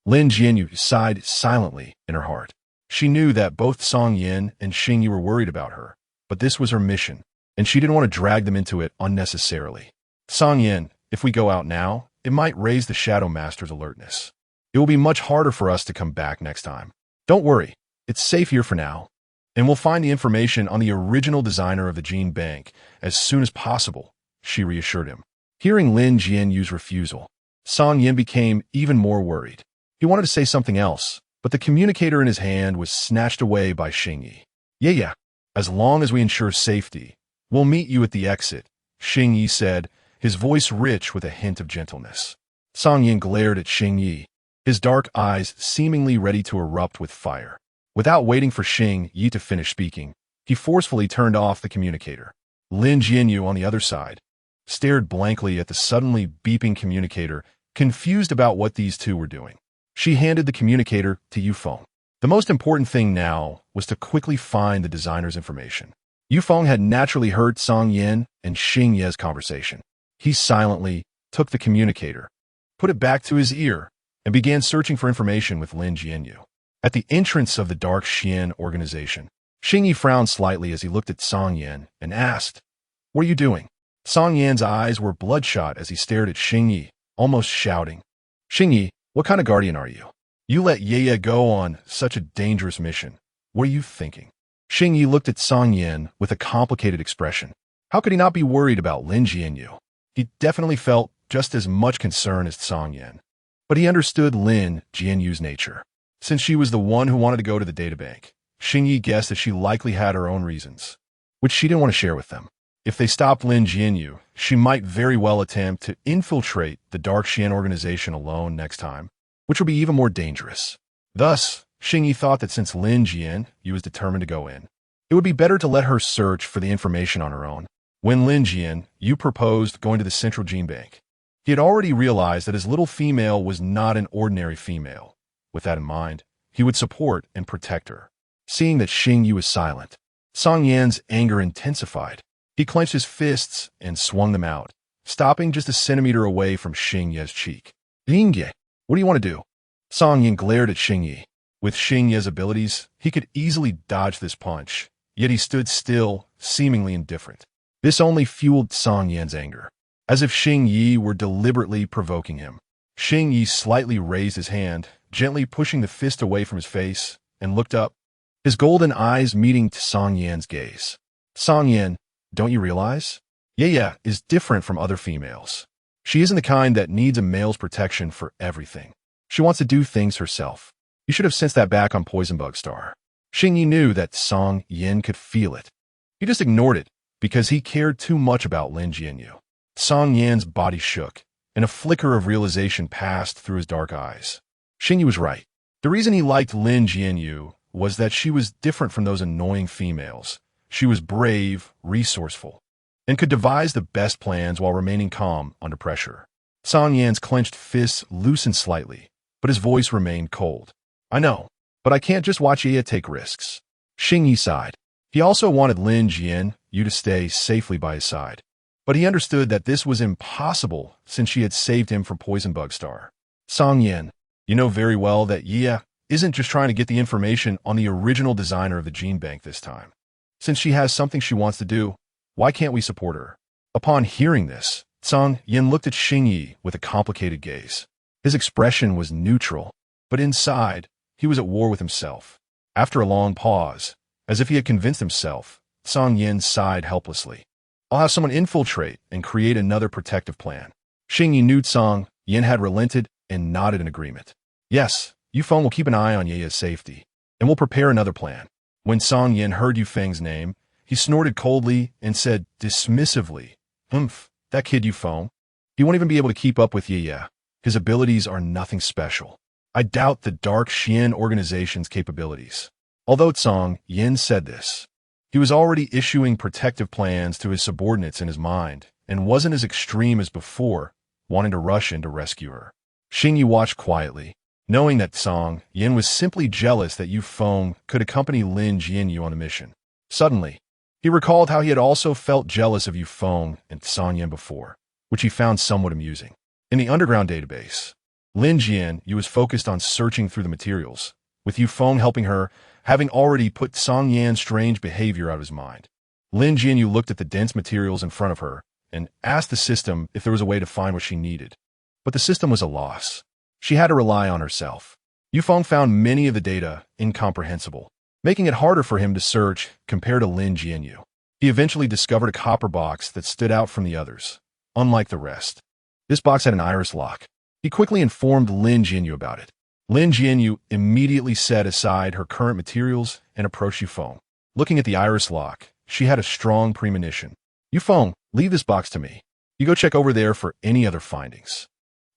Lin Jianyue sighed silently in her heart. She knew that both Song Yan and Xingye were worried about her, but this was her mission, and she didn't want to drag them into it unnecessarily. Song Yan, if we go out now, it might raise the Shadow Master's alertness. It will be much harder for us to come back next time. Don't worry, it's safe here for now, and we'll find the information on the original designer of the gene bank as soon as possible, she reassured him. Hearing Lin Jianyue's refusal, Song Yan became even more worried. He wanted to say something else, but the communicator in his hand was snatched away by Xingye. Yeah, as long as we ensure safety, we'll meet you at the exit, Xingye said, his voice rich with a hint of gentleness. Song Yan glared at Xingye, his dark eyes seemingly ready to erupt with fire. Without waiting for Xingye to finish speaking, he forcefully turned off the communicator. Lin Jianyue, on the other side, stared blankly at the suddenly beeping communicator, confused about what these two were doing. She handed the communicator to Yufeng. The most important thing now was to quickly find the designer's information. Yufeng had naturally heard Song Yan and Xingye's conversation. He silently took the communicator, put it back to his ear, and began searching for information with Lin Jianyue. At the entrance of the Dark Xian organization, Xingye frowned slightly as he looked at Song Yan and asked, "What are you doing?" Song Yan's eyes were bloodshot as he stared at Xingye, almost shouting, "Xingye, what kind of guardian are you? You let Yueyue go on such a dangerous mission. What are you thinking?" Xingye looked at Song Yan with a complicated expression. How could he not be worried about Lin Jianyue? He definitely felt just as much concern as Song Yin. But he understood Lin Jianyue's nature. Since she was the one who wanted to go to the databank, Xingyi guessed that she likely had her own reasons, which she didn't want to share with them. If they stopped Lin Jianyue, she might very well attempt to infiltrate the Dark Xian organization alone next time, which would be even more dangerous. Thus, Xingyi thought that since Lin Jianyue was determined to go in, it would be better to let her search for the information on her own. When Lin Jianyue proposed going to the Central Gene Bank, he had already realized that his little female was not an ordinary female. With that in mind, he would support and protect her. Seeing that Xingyi was silent, Song Yan's anger intensified. He clenched his fists and swung them out, stopping just a centimeter away from Xingyi's cheek. Yingye, what do you want to do? Song Yan glared at Xingyi. With Xingyi's abilities, he could easily dodge this punch, yet he stood still, seemingly indifferent. This only fueled Song Yan's anger, as if Xingyi were deliberately provoking him. Xingyi slightly raised his hand, gently pushing the fist away from his face, and looked up, his golden eyes meeting Song Yan's gaze. Song Yan, don't you realize? Yueyue is different from other females. She isn't the kind that needs a male's protection for everything. She wants to do things herself. You should have sensed that back on Poison Bug Star. Xingyi knew that Song Yan could feel it. He just ignored it because he cared too much about Lin Jianyue. Song Yan's body shook, and a flicker of realization passed through his dark eyes. Xingyi was right. The reason he liked Lin Jianyue was that she was different from those annoying females. She was brave, resourceful, and could devise the best plans while remaining calm under pressure. Song Yan's clenched fists loosened slightly, but his voice remained cold. I know, but I can't just watch Yueyue take risks. Xingyi sighed. He also wanted Lin Jianyue to stay safely by his side, but he understood that this was impossible since she had saved him from Poison Bug Star. Song Yan, you know very well that Yueyue isn't just trying to get the information on the original designer of the gene bank this time. Since she has something she wants to do, why can't we support her? Upon hearing this, Song Yan looked at Xingyi with a complicated gaze. His expression was neutral, but inside, he was at war with himself. After a long pause, as if he had convinced himself, Song Yan sighed helplessly. I'll have someone infiltrate and create another protective plan. Xingyi knew Song Yan had relented and nodded in agreement. Yes, Yufeng will keep an eye on Yueye's safety, and we'll prepare another plan. When Song Yan heard Yufeng's name, he snorted coldly and said dismissively, that kid Yufeng. He won't even be able to keep up with Yueyue. His abilities are nothing special. I doubt the Dark Xian organization's capabilities. Although Song Yan said this, he was already issuing protective plans to his subordinates in his mind and wasn't as extreme as before, wanting to rush in to rescue her. Xingyi watched quietly, knowing that Song Yan was simply jealous that Yufeng could accompany Lin Jianyue on the mission. Suddenly, he recalled how he had also felt jealous of Yufeng and Song Yan before, which he found somewhat amusing. In the underground database, Lin Jianyue was focused on searching through the materials, with Yufeng helping her, having already put Song Yan's strange behavior out of his mind. Lin Jianyue looked at the dense materials in front of her and asked the system if there was a way to find what she needed. But the system was a loss. She had to rely on herself. Yufeng found many of the data incomprehensible, making it harder for him to search compared to Lin Jianyue. He eventually discovered a copper box that stood out from the others, unlike the rest. This box had an iris lock. He quickly informed Lin Jianyue about it. Lin Jianyue immediately set aside her current materials and approached Yufeng. Looking at the iris lock, she had a strong premonition. Yufeng, leave this box to me. You go check over there for any other findings.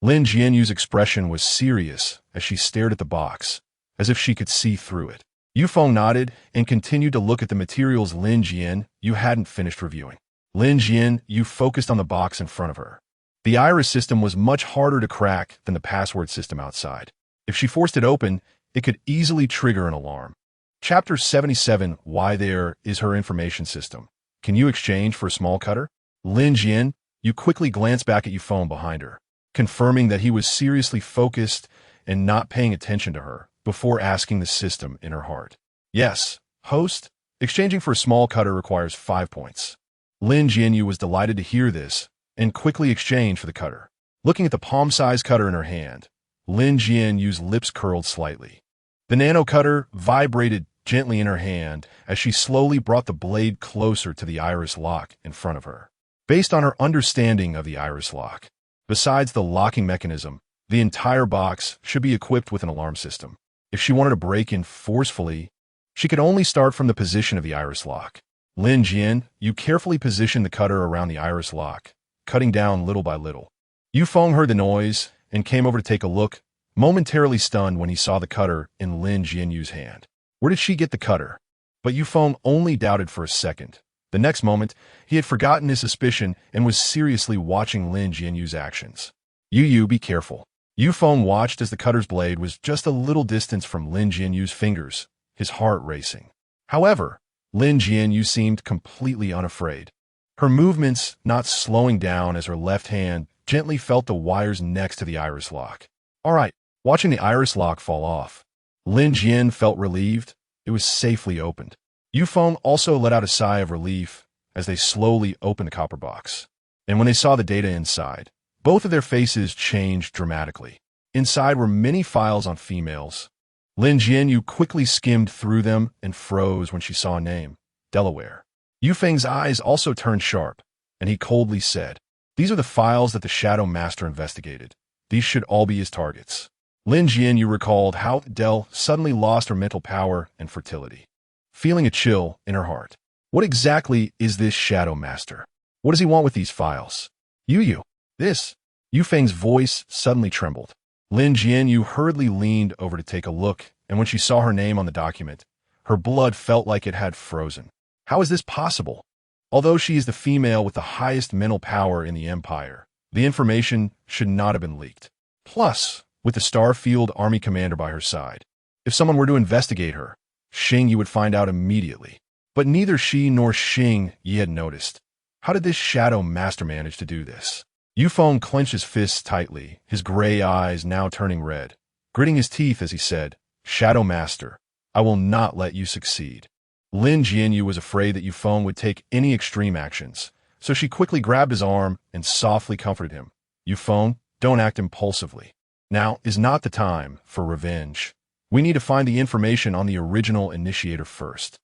Lin Jianyue's expression was serious as she stared at the box, as if she could see through it. Yufeng nodded and continued to look at the materials Lin Jianyue hadn't finished reviewing. Lin Jianyue focused on the box in front of her. The iris system was much harder to crack than the password system outside. If she forced it open, it could easily trigger an alarm. Chapter 77, Why There Is Her Information System. Can you exchange for a small cutter? Lin Jianyue quickly glanced back at Yufeng behind her, confirming that he was seriously focused and not paying attention to her, before asking the system in her heart. Yes, host, exchanging for a small cutter requires 5 points. Lin Jianyue was delighted to hear this, and quickly exchanged for the cutter. Looking at the palm-sized cutter in her hand, Lin Jianyue's lips curled slightly. The nano cutter vibrated gently in her hand as she slowly brought the blade closer to the iris lock in front of her. Based on her understanding of the iris lock, besides the locking mechanism, the entire box should be equipped with an alarm system. If she wanted to break in forcefully, she could only start from the position of the iris lock. Lin Jianyue carefully positioned the cutter around the iris lock, cutting down little by little. Yueyue heard the noise and came over to take a look, momentarily stunned when he saw the cutter in Lin Jianyue's hand. Where did she get the cutter? But Yueyue only doubted for a second. The next moment, he had forgotten his suspicion and was seriously watching Lin Jianyue's actions. Yueyue, be careful. Yueyue watched as the cutter's blade was just a little distance from Lin Jianyue's fingers, his heart racing. However, Lin Jianyue seemed completely unafraid. Her movements not slowing down as her left hand gently felt the wires next to the iris lock. All right, watching the iris lock fall off, Lin Jianyue felt relieved. It was safely opened. Yueyue also let out a sigh of relief as they slowly opened the copper box. And when they saw the data inside, both of their faces changed dramatically. Inside were many files on females. Lin Jianyue quickly skimmed through them and froze when she saw a name, Delaware. Yueyu's eyes also turned sharp, and he coldly said, "These are the files that the Shadow Master investigated. These should all be his targets." Lin Jianyue recalled how Del suddenly lost her mental power and fertility, feeling a chill in her heart. What exactly is this Shadow Master? What does he want with these files? Yueyue, this. Yueyu's voice suddenly trembled. Lin Jianyue hurriedly leaned over to take a look, and when she saw her name on the document, her blood felt like it had frozen. How is this possible? Although she is the female with the highest mental power in the Empire, the information should not have been leaked. Plus, with the Starfield Army commander by her side, if someone were to investigate her, Xingyi would find out immediately. But neither she nor Xingyi had noticed. How did this Shadow Master manage to do this? Yueyue clenched his fists tightly, his gray eyes now turning red, gritting his teeth as he said, "Shadow Master, I will not let you succeed." Lin Jianyue was afraid that Yueyue would take any extreme actions, so she quickly grabbed his arm and softly comforted him. "Yueyue, don't act impulsively. Now is not the time for revenge. We need to find the information on the original initiator first.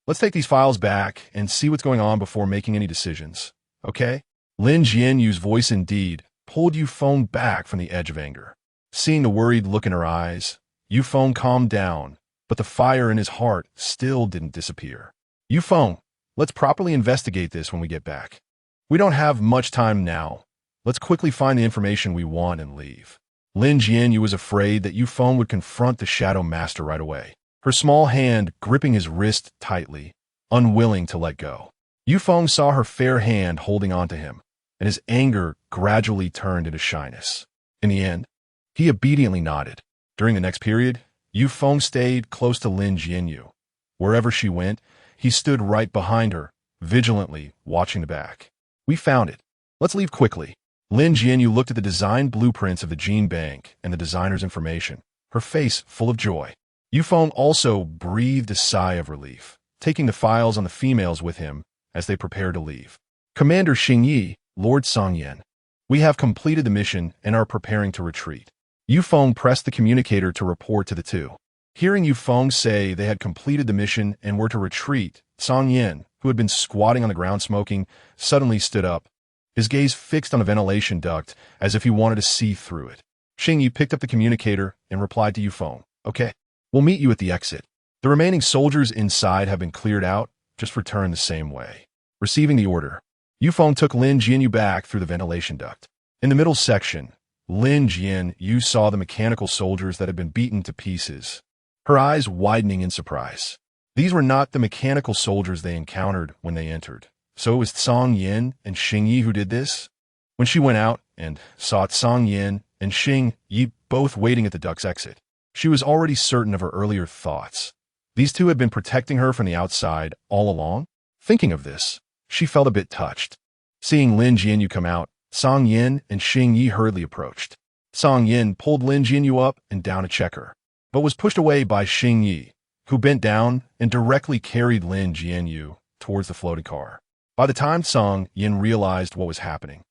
Let's take these files back and see what's going on before making any decisions, okay?" Lin Jianyue's voice indeed pulled Yueyue back from the edge of anger. Seeing the worried look in her eyes, Yueyue calmed down, but the fire in his heart still didn't disappear. "Yueyue, let's properly investigate this when we get back. We don't have much time now. Let's quickly find the information we want and leave." Lin Jianyue was afraid that Yueyue would confront the Shadow Master right away, her small hand gripping his wrist tightly, unwilling to let go. Yueyue saw her fair hand holding onto him, and his anger gradually turned into shyness. In the end, he obediently nodded. During the next period, Yueyue stayed close to Lin Jianyue. Wherever she went, he stood right behind her, vigilantly watching the back. "We found it. Let's leave quickly." Lin Jianyue looked at the design blueprints of the gene bank and the designer's information, her face full of joy. Yueyue also breathed a sigh of relief, taking the files on the females with him as they prepared to leave. "Commander Xingyi, Lord Songyan, we have completed the mission and are preparing to retreat." Yueyue pressed the communicator to report to the two. Hearing Yueyue say they had completed the mission and were to retreat, Songyan, who had been squatting on the ground smoking, suddenly stood up, his gaze fixed on the ventilation duct as if he wanted to see through it. Xingyi picked up the communicator and replied to Yueyue, "Okay, we'll meet you at the exit. The remaining soldiers inside have been cleared out. Just return the same way." Receiving the order, Yueyue took Lin Jianyue back through the ventilation duct. In the middle section, Lin Jianyue saw the mechanical soldiers that had been beaten to pieces, her eyes widening in surprise. These were not the mechanical soldiers they encountered when they entered. So it was Songyan and Xingyi who did this? When she went out and saw Songyan and Xingyi both waiting at the duct's exit, she was already certain of her earlier thoughts. These two had been protecting her from the outside all along? Thinking of this, she felt a bit touched. Seeing Lin Jianyue come out, Songyan and Xingyi hurriedly approached. Songyan pulled Lin Jianyue up and down to check her, but was pushed away by Xingyi, who bent down and directly carried Lin Jianyue towards the floating car. By the time Songyan realized what was happening,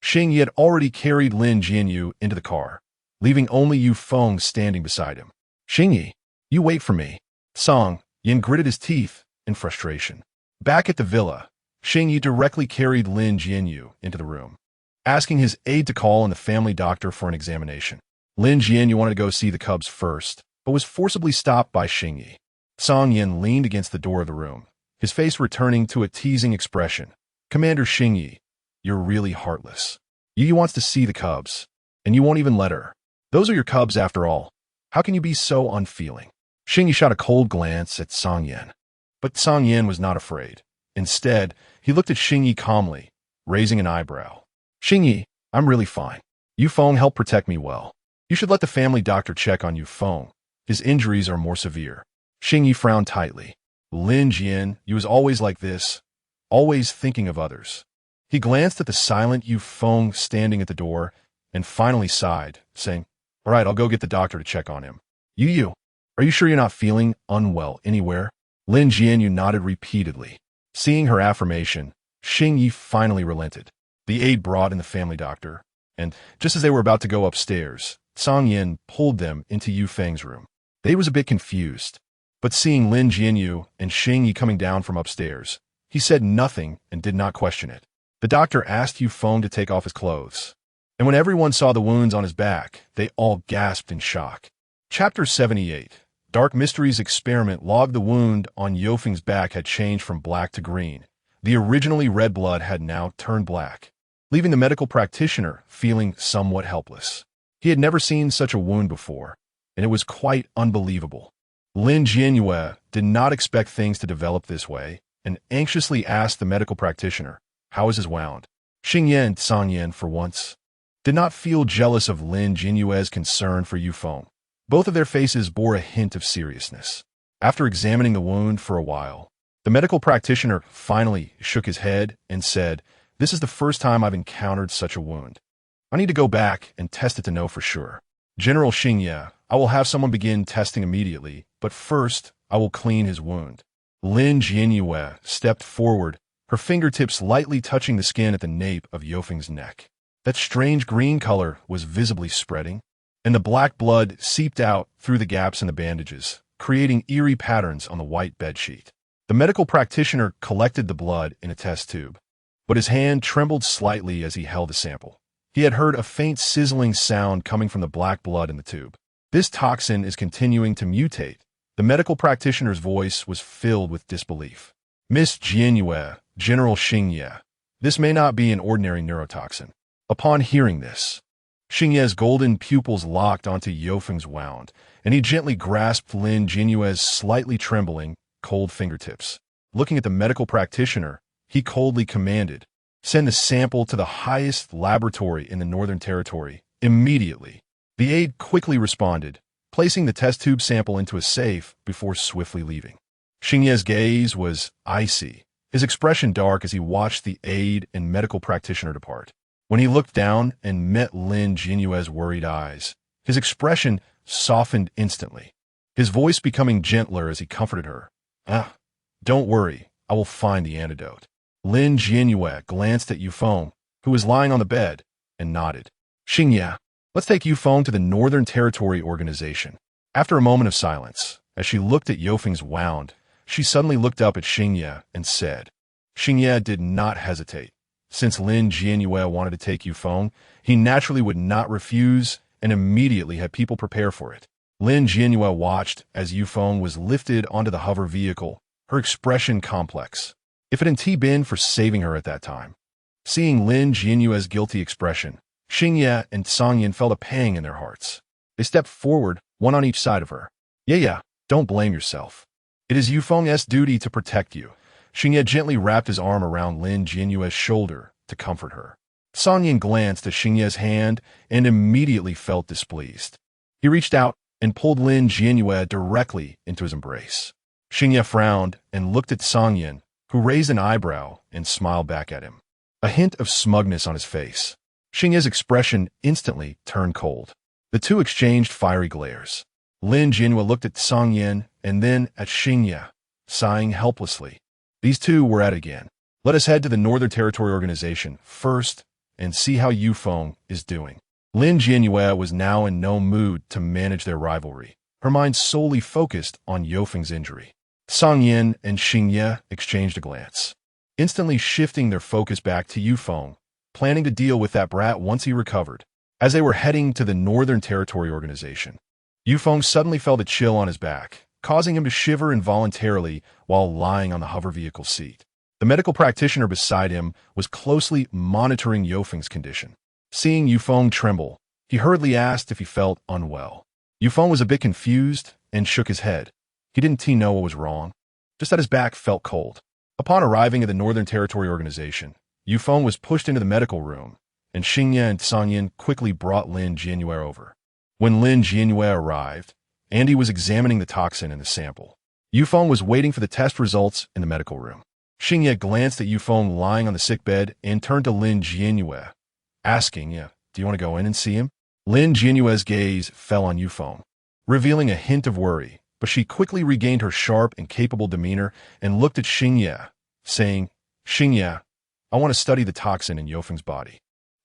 Xingyi had already carried Lin Jianyue into the car, leaving only Yueyue standing beside him. "Xingyi, you wait for me." Yin gritted his teeth in frustration. Back at the villa, Xingyi directly carried Lin Jianyue into the room, asking his aide to call on the family doctor for an examination. Lin Jianyue wanted to go see the cubs first, but was forcibly stopped by Xingyi. Song Yin leaned against the door of the room, his face returning to a teasing expression. Commander Xingyi, you're really heartless. Yueyue wants to see the cubs, and you won't even let her. Those are your cubs after all. How can you be so unfeeling? Xingyi shot a cold glance at Song Yin. But Song Yin was not afraid. Instead, he looked at Xingyi calmly, raising an eyebrow. Xingyi, I'm really fine. Yufeng helped protect me well. You should let the family doctor check on Yufeng. His injuries are more severe. Xingyi frowned tightly. Lin Jianyue was always like this, always thinking of others. He glanced at the silent Yufeng standing at the door and finally sighed, saying, All right, I'll go get the doctor to check on him. Yueyue, are you sure you're not feeling unwell anywhere? Lin Jianyue nodded repeatedly. Seeing her affirmation, Xingyi finally relented. The aide brought in the family doctor, and just as they were about to go upstairs, Song Yin pulled them into Yufeng's room. They was a bit confused, but seeing Lin Jianyue and Xingyi coming down from upstairs, he said nothing and did not question it. The doctor asked Yufeng to take off his clothes, and when everyone saw the wounds on his back, they all gasped in shock. Chapter 78. Dark Mysteries Experiment logged the wound on Yofeng's back had changed from black to green. The originally red blood had now turned black, leaving the medical practitioner feeling somewhat helpless. He had never seen such a wound before, and it was quite unbelievable. Lin Jianyue did not expect things to develop this way and anxiously asked the medical practitioner, How is his wound? Xingyi and Song Yin, for once, did not feel jealous of Lin Jianyue's concern for Yufeng. Both of their faces bore a hint of seriousness. After examining the wound for a while, the medical practitioner finally shook his head and said, This is the first time I've encountered such a wound. I need to go back and test it to know for sure. General Xingyi, I will have someone begin testing immediately, but first, I will clean his wound. Lin Jianyue stepped forward, her fingertips lightly touching the skin at the nape of Yofeng's neck. That strange green color was visibly spreading, and the black blood seeped out through the gaps in the bandages, creating eerie patterns on the white bedsheet. The medical practitioner collected the blood in a test tube, but his hand trembled slightly as he held the sample. He had heard a faint sizzling sound coming from the black blood in the tube. This toxin is continuing to mutate. The medical practitioner's voice was filled with disbelief. Miss Jianyue, General Xingyi, this may not be an ordinary neurotoxin. Upon hearing this, Xingyi's golden pupils locked onto Yofeng's wound, and he gently grasped Lin Jianyue's slightly trembling, cold fingertips. Looking at the medical practitioner, he coldly commanded, Send the sample to the highest laboratory in the Northern Territory, immediately. The aide quickly responded, placing the test tube sample into a safe before swiftly leaving. Xingyi's gaze was icy, his expression dark as he watched the aide and medical practitioner depart. When he looked down and met Lin Jianyue's worried eyes, his expression softened instantly, his voice becoming gentler as he comforted her. Don't worry, I will find the antidote. Lin Jianyue glanced at Yufeng, who was lying on the bed, and nodded. Xingyi, let's take Yufeng to the Northern Territory Organization. After a moment of silence, as she looked at Yofeng's wound, she suddenly looked up at Xingyi and said. Xingyi did not hesitate. Since Lin Jianyue wanted to take Yufeng, he naturally would not refuse and immediately had people prepare for it. Lin Jianyue watched as Yufeng was lifted onto the hover vehicle, her expression complex. If it hadn't been for saving her at that time. Seeing Lin Jianyue's guilty expression, Xingyi and Song Yin felt a pang in their hearts. They stepped forward, one on each side of her. Yeah, don't blame yourself. It is Yufeng's duty to protect you. Xingyi gently wrapped his arm around Lin Jianyue's shoulder to comfort her. Song Yin glanced at Xingyi's hand and immediately felt displeased. He reached out and pulled Lin Jianyue directly into his embrace. Xingyi frowned and looked at Song Yin, who raised an eyebrow and smiled back at him. A hint of smugness on his face. Xingyi's expression instantly turned cold. The two exchanged fiery glares. Lin Jianyue looked at Song Yin and then at Xingyi, sighing helplessly. These two were at it again. Let us head to the Northern Territory Organization first and see how Yufeng is doing. Lin Jianyue was now in no mood to manage their rivalry, her mind solely focused on Yofeng's injury. Song Yin and Xingye exchanged a glance, instantly shifting their focus back to Yufeng, planning to deal with that brat once he recovered. As they were heading to the Northern Territory Organization, Yufeng suddenly felt a chill on his back, causing him to shiver involuntarily while lying on the hover vehicle seat. The medical practitioner beside him was closely monitoring Yufeng's condition. Seeing Yufeng tremble, he hurriedly asked if he felt unwell. Yufeng was a bit confused and shook his head. He didn't know what was wrong, just that his back felt cold. Upon arriving at the Northern Territory Organization, Yufeng was pushed into the medical room, and Xingye and Song Yin quickly brought Lin Jianyue over. When Lin Jianyue arrived, Andy was examining the toxin in the sample. Yufeng was waiting for the test results in the medical room. Xingye glanced at Yufeng lying on the sickbed and turned to Lin Jianyue, asking, do you want to go in and see him? Lin Jianyue's gaze fell on Yufeng, revealing a hint of worry, but she quickly regained her sharp and capable demeanor and looked at Xingye, saying, Xingye, I want to study the toxin in Yufeng's body.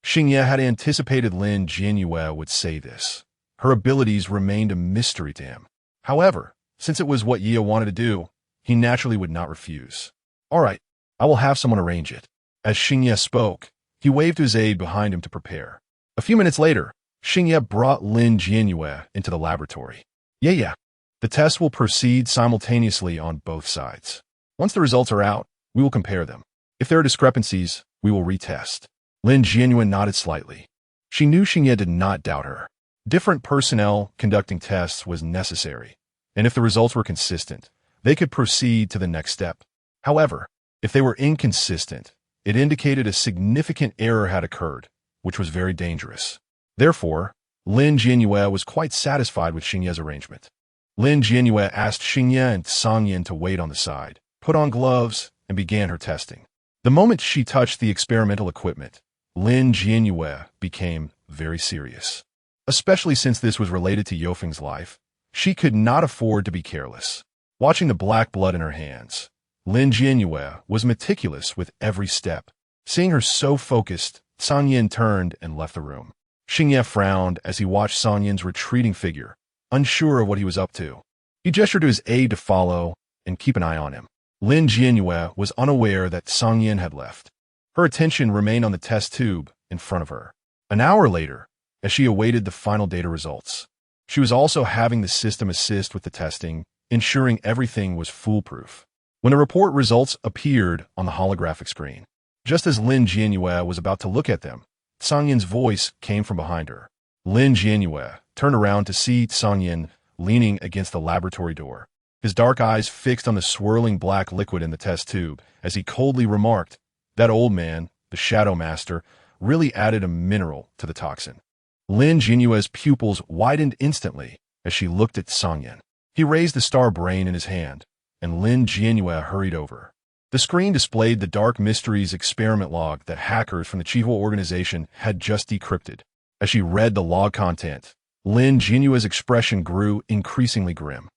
Xingye had anticipated Lin Jianyue would say this. Her abilities remained a mystery to him. However, since it was what Ye wanted to do, he naturally would not refuse. All right, I will have someone arrange it. As Xingye spoke, he waved to his aide behind him to prepare. A few minutes later, Xingye brought Lin Jianyue into the laboratory. Yeah. The test will proceed simultaneously on both sides. Once the results are out, we will compare them. If there are discrepancies, we will retest. Lin Jianyue nodded slightly. She knew Xingye did not doubt her. Different personnel conducting tests was necessary, and if the results were consistent, they could proceed to the next step. However, if they were inconsistent, it indicated a significant error had occurred, which was very dangerous. Therefore, Lin Jianyue was quite satisfied with Xingye's arrangement. Lin Jianyue asked Xingye and Song Yin to wait on the side, put on gloves, and began her testing. The moment she touched the experimental equipment, Lin Jianyue became very serious. Especially since this was related to Yufeng's life, she could not afford to be careless. Watching the black blood in her hands, Lin Jianyue was meticulous with every step. Seeing her so focused, Song Yin turned and left the room. Xingye frowned as he watched Song Yin's retreating figure, unsure of what he was up to. He gestured to his aide to follow and keep an eye on him. Lin Jianyue was unaware that Song Yin had left. Her attention remained on the test tube in front of her. An hour later, as she awaited the final data results, she was also having the system assist with the testing, ensuring everything was foolproof. When the report results appeared on the holographic screen, just as Lin Jianyue was about to look at them, Song Yin's voice came from behind her. Lin Jianyue turned around to see Song Yin leaning against the laboratory door, his dark eyes fixed on the swirling black liquid in the test tube, as he coldly remarked, that old man, the Shadow Master, really added a mineral to the toxin. Lin Jianyue's pupils widened instantly as she looked at Song Yin. He raised the star brain in his hand, and Lin Jianyue hurried over. The screen displayed the Dark Mysteries experiment log that hackers from the Chivo organization had just decrypted. As she read the log content, Lin Jianyue's expression grew increasingly grim.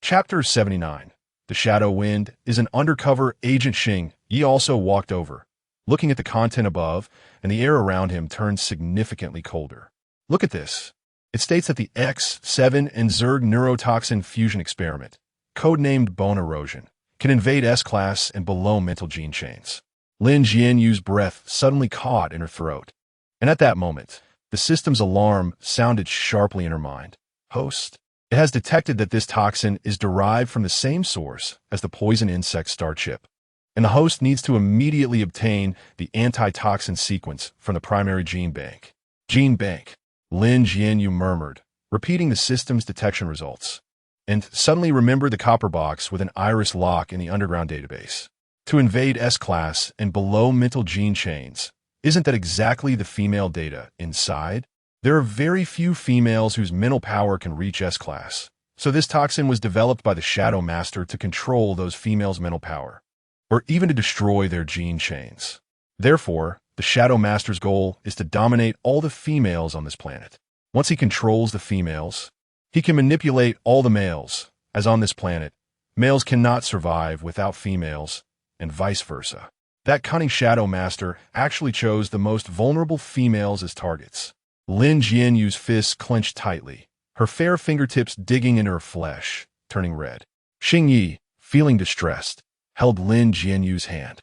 Chapter 79. The Shadow Wind is an undercover agent. Xing Yi also walked over, looking at the content above, and the air around him turned significantly colder. Look at this. It states that the X7 and Zerg neurotoxin fusion experiment, codenamed bone erosion, can invade S-class and below mental gene chains. Lin Jianyue's breath suddenly caught in her throat, and at that moment, the system's alarm sounded sharply in her mind. Host. It has detected that this toxin is derived from the same source as the poison insect star chip, and the host needs to immediately obtain the antitoxin sequence from the primary gene bank. Gene bank, Lin Jianyue murmured, repeating the system's detection results, and suddenly remembered the copper box with an iris lock in the underground database. To invade S-class and below mental gene chains, isn't that exactly the female data inside? There are very few females whose mental power can reach S-class, so this toxin was developed by the Shadow Master to control those females' mental power, or even to destroy their gene chains. Therefore, the Shadow Master's goal is to dominate all the females on this planet. Once he controls the females, he can manipulate all the males, as on this planet, males cannot survive without females, and vice versa. That cunning Shadow Master actually chose the most vulnerable females as targets. Lin Jianyue's fists clenched tightly, her fair fingertips digging into her flesh, turning red. Xing Yi, feeling distressed, held Lin Jianyue's hand,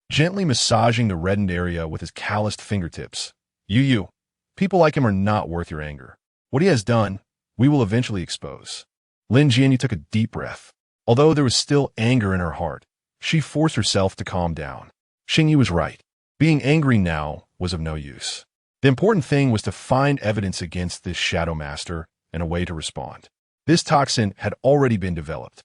gently massaging the reddened area with his calloused fingertips. Yueyue, people like him are not worth your anger. What he has done, we will eventually expose. Lin Jianyue took a deep breath. Although there was still anger in her heart, she forced herself to calm down. Xingyi was right. Being angry now was of no use. The important thing was to find evidence against this Shadow Master and a way to respond. This toxin had already been developed.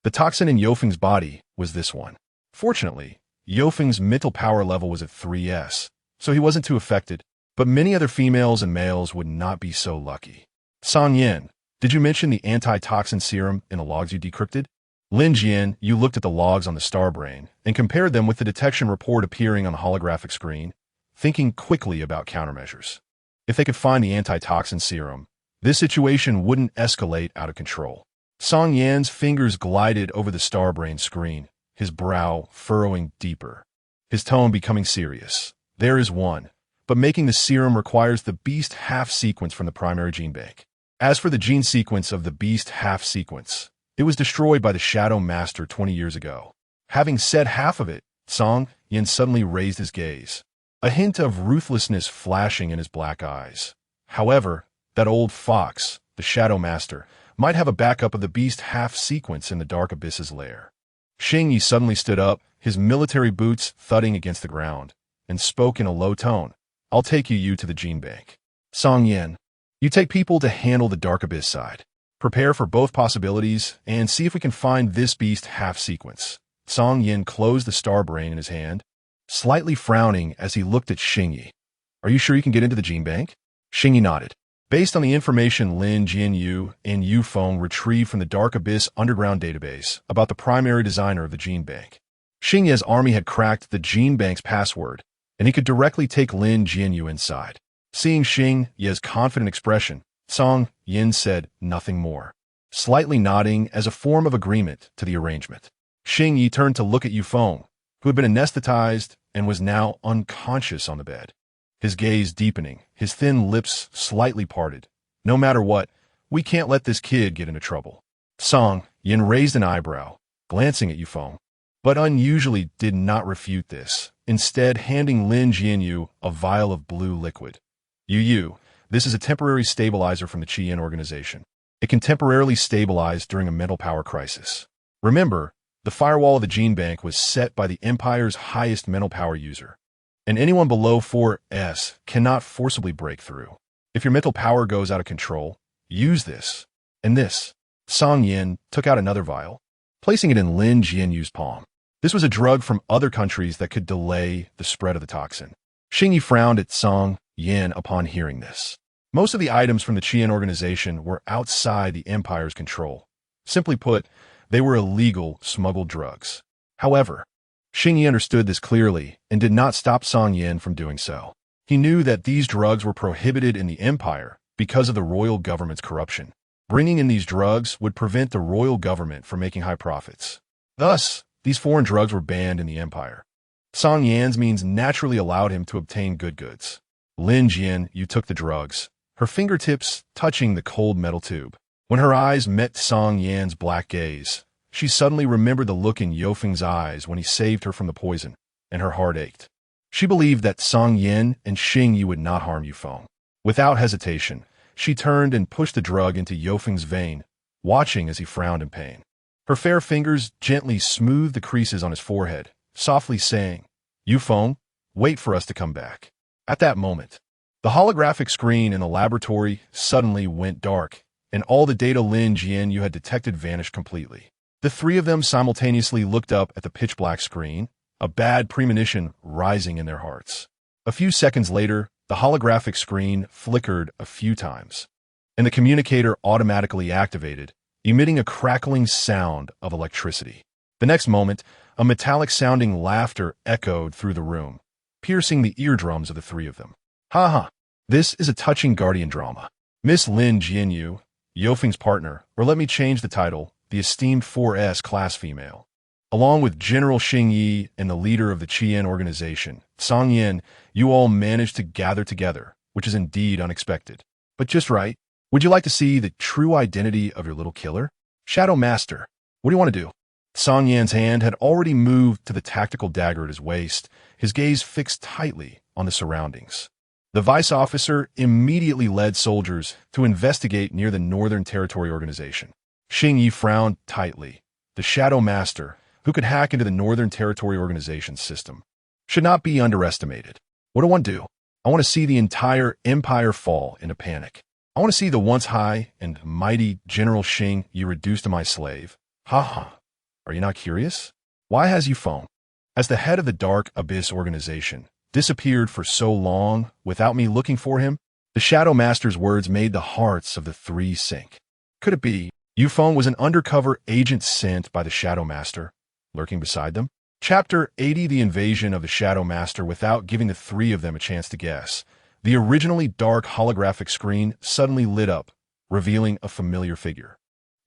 The toxin in Yofeng's body was this one. Fortunately, Yofeng's mental power level was at 3S, so he wasn't too affected, but many other females and males would not be so lucky. Song Yin, did you mention the anti-toxin serum in the logs you decrypted? Lin Jianyue looked at the logs on the star brain and compared them with the detection report appearing on the holographic screen, thinking quickly about countermeasures. If they could find the anti-toxin serum, this situation wouldn't escalate out of control. Song Yan's fingers glided over the star brain screen, his brow furrowing deeper, his tone becoming serious. There is one, but making the serum requires the beast half sequence from the primary gene bank. As for the gene sequence of the beast half sequence, it was destroyed by the Shadow Master 20 years ago. Having said half of it, Song Yin suddenly raised his gaze, a hint of ruthlessness flashing in his black eyes. However, that old fox, the Shadow Master, might have a backup of the beast half sequence in the Dark Abyss's lair. Xingyi suddenly stood up, his military boots thudding against the ground, and spoke in a low tone. I'll take Yueyue to the gene bank. Song Yin, you take people to handle the Dark Abyss side. Prepare for both possibilities and see if we can find this beast half sequence. Song Yin closed the star brain in his hand, slightly frowning as he looked at Xingyi. Are you sure you can get into the gene bank? Xingyi nodded. Based on the information Lin Jianyue and Yufeng retrieved from the Dark Abyss underground database about the primary designer of the gene bank, Xingyi's army had cracked the gene bank's password, and he could directly take Lin Jianyue inside. Seeing Xingyi's confident expression, Song Yin said nothing more, slightly nodding as a form of agreement to the arrangement. Xingyi turned to look at Yufeng, who had been anesthetized and was now unconscious on the bed. His gaze deepening, his thin lips slightly parted. No matter what, we can't let this kid get into trouble. Song Yin raised an eyebrow, glancing at Yufeng, but unusually did not refute this, instead handing Lin Jianyue a vial of blue liquid. Yueyue, this is a temporary stabilizer from the Qian organization. It can temporarily stabilize during a mental power crisis. Remember, the firewall of the gene bank was set by the Empire's highest mental power user, and anyone below 4S cannot forcibly break through. If your mental power goes out of control, use this. And this. Song Yin took out another vial, placing it in Lin Jianyue's palm. This was a drug from other countries that could delay the spread of the toxin. Xingyi frowned at Song Yin upon hearing this. Most of the items from the Qian organization were outside the Empire's control. Simply put, they were illegal, smuggled drugs. However, Xingyi understood this clearly and did not stop Song Yin from doing so. He knew that these drugs were prohibited in the Empire because of the royal government's corruption. Bringing in these drugs would prevent the royal government from making high profits. Thus, these foreign drugs were banned in the Empire. Song Yan's means naturally allowed him to obtain good goods. Lin Jianyue took the drugs, her fingertips touching the cold metal tube. When her eyes met Song Yan's black gaze, she suddenly remembered the look in Yofeng's eyes when he saved her from the poison, and her heart ached. She believed that Song Yin and Xingyi would not harm Yufeng. Without hesitation, she turned and pushed the drug into Yofeng's vein, watching as he frowned in pain. Her fair fingers gently smoothed the creases on his forehead, softly saying, Yufeng, wait for us to come back. At that moment, the holographic screen in the laboratory suddenly went dark, and all the data Lin Jianyue had detected vanished completely. The three of them simultaneously looked up at the pitch-black screen, a bad premonition rising in their hearts. A few seconds later, the holographic screen flickered a few times, and the communicator automatically activated, emitting a crackling sound of electricity. The next moment, a metallic-sounding laughter echoed through the room, piercing the eardrums of the three of them. Ha ha! This is a touching guardian drama. Miss Lin Jianyue, Yofeng's partner, or let me change the title, the esteemed 4S class female, along with General Xingyi and the leader of the Qian organization, Song Yin, you all managed to gather together, which is indeed unexpected. But just right. Would you like to see the true identity of your little killer? Shadow Master, what do you want to do? Song Yan's hand had already moved to the tactical dagger at his waist, his gaze fixed tightly on the surroundings. The vice officer immediately led soldiers to investigate near the Northern Territory Organization. Xingyi frowned tightly. The Shadow Master, who could hack into the Northern Territory Organization's system, should not be underestimated. What do I want to do? I want to see the entire empire fall into panic. I want to see the once high and mighty General Xing you reduced to my slave. Ha ha. Are you not curious? Why has Yueyue, as the head of the Dark Abyss Organization, disappeared for so long without me looking for him? The Shadow Master's words made the hearts of the three sink. Could it be Yueyue was an undercover agent sent by the Shadow Master, lurking beside them? Chapter 80: The Invasion of the Shadow Master. Without giving the three of them a chance to guess, the originally dark holographic screen suddenly lit up, revealing a familiar figure.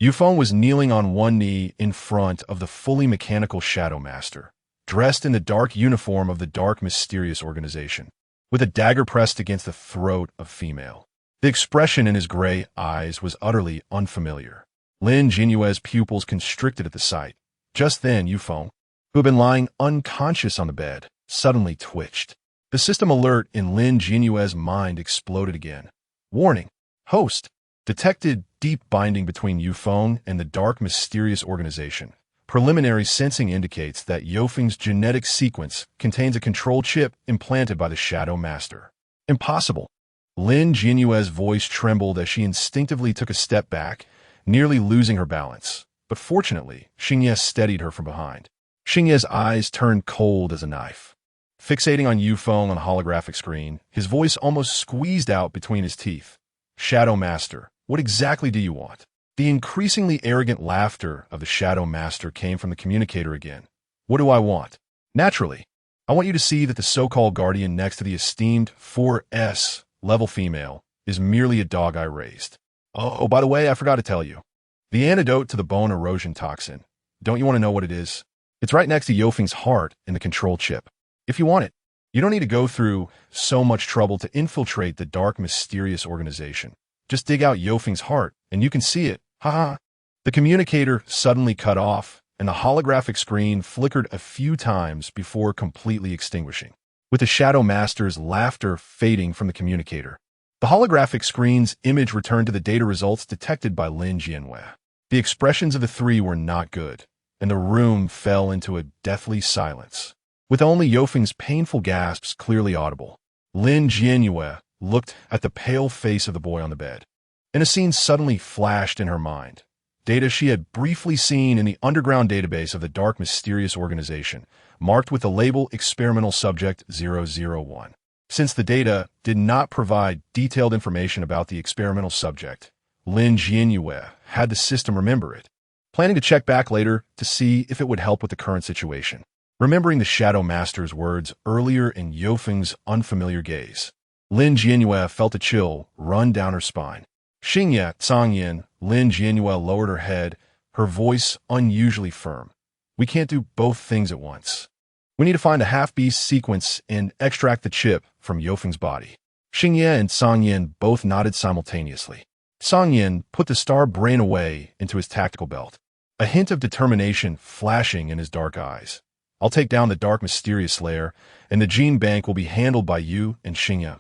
Yueyue was kneeling on one knee in front of the fully mechanical Shadow Master, dressed in the dark uniform of the Dark Mysterious Organization, with a dagger pressed against the throat of female. The expression in his gray eyes was utterly unfamiliar. Lin Jianyue's pupils constricted at the sight. Just then, Yueyue, who had been lying unconscious on the bed, suddenly twitched. The system alert in Lin Jianyue's mind exploded again. Warning. Host. Detected deep binding between Yueyue and the Dark Mysterious Organization. Preliminary sensing indicates that Yuefeng's genetic sequence contains a control chip implanted by the Shadow Master. Impossible. Lin Jianyue's voice trembled as she instinctively took a step back, nearly losing her balance. But fortunately, Xingye steadied her from behind. Xingye's eyes turned cold as a knife. Fixating on Yueyue on the holographic screen, his voice almost squeezed out between his teeth. Shadow Master, what exactly do you want? The increasingly arrogant laughter of the Shadow Master came from the communicator again. What do I want? Naturally, I want you to see that the so-called guardian next to the esteemed 4S level female is merely a dog I raised. Oh, by the way, I forgot to tell you. The antidote to the bone erosion toxin. Don't you want to know what it is? It's right next to Yuefeng's heart in the control chip. If you want it, you don't need to go through so much trouble to infiltrate the Dark Mysterious Organization. Just dig out Yuefeng's heart, and you can see it. Ha. The communicator suddenly cut off, and the holographic screen flickered a few times before completely extinguishing, with the Shadow Master's laughter fading from the communicator. The holographic screen's image returned to the data results detected by Lin Jianyue. The expressions of the three were not good, and the room fell into a deathly silence, with only Yuefeng's painful gasps clearly audible. Lin Jianyue looked at the pale face of the boy on the bed, and a scene suddenly flashed in her mind. Data she had briefly seen in the underground database of the Dark Mysterious Organization, marked with the label Experimental Subject 001. Since the data did not provide detailed information about the experimental subject, Lin Jianyue had the system remember it, planning to check back later to see if it would help with the current situation. Remembering the Shadow Master's words earlier in Yuefeng's unfamiliar gaze, Lin Jianyue felt a chill run down her spine. Xingye, Zhangyan, Lin Jianyue lowered her head, her voice unusually firm. We can't do both things at once. We need to find a half-beast sequence and extract the chip from Yuefeng's body. Xingye and Zhangyan both nodded simultaneously. Zhangyan put the star brain away into his tactical belt, a hint of determination flashing in his dark eyes. I'll take down the Dark Mysterious Slayer, and the gene bank will be handled by you and Xingye.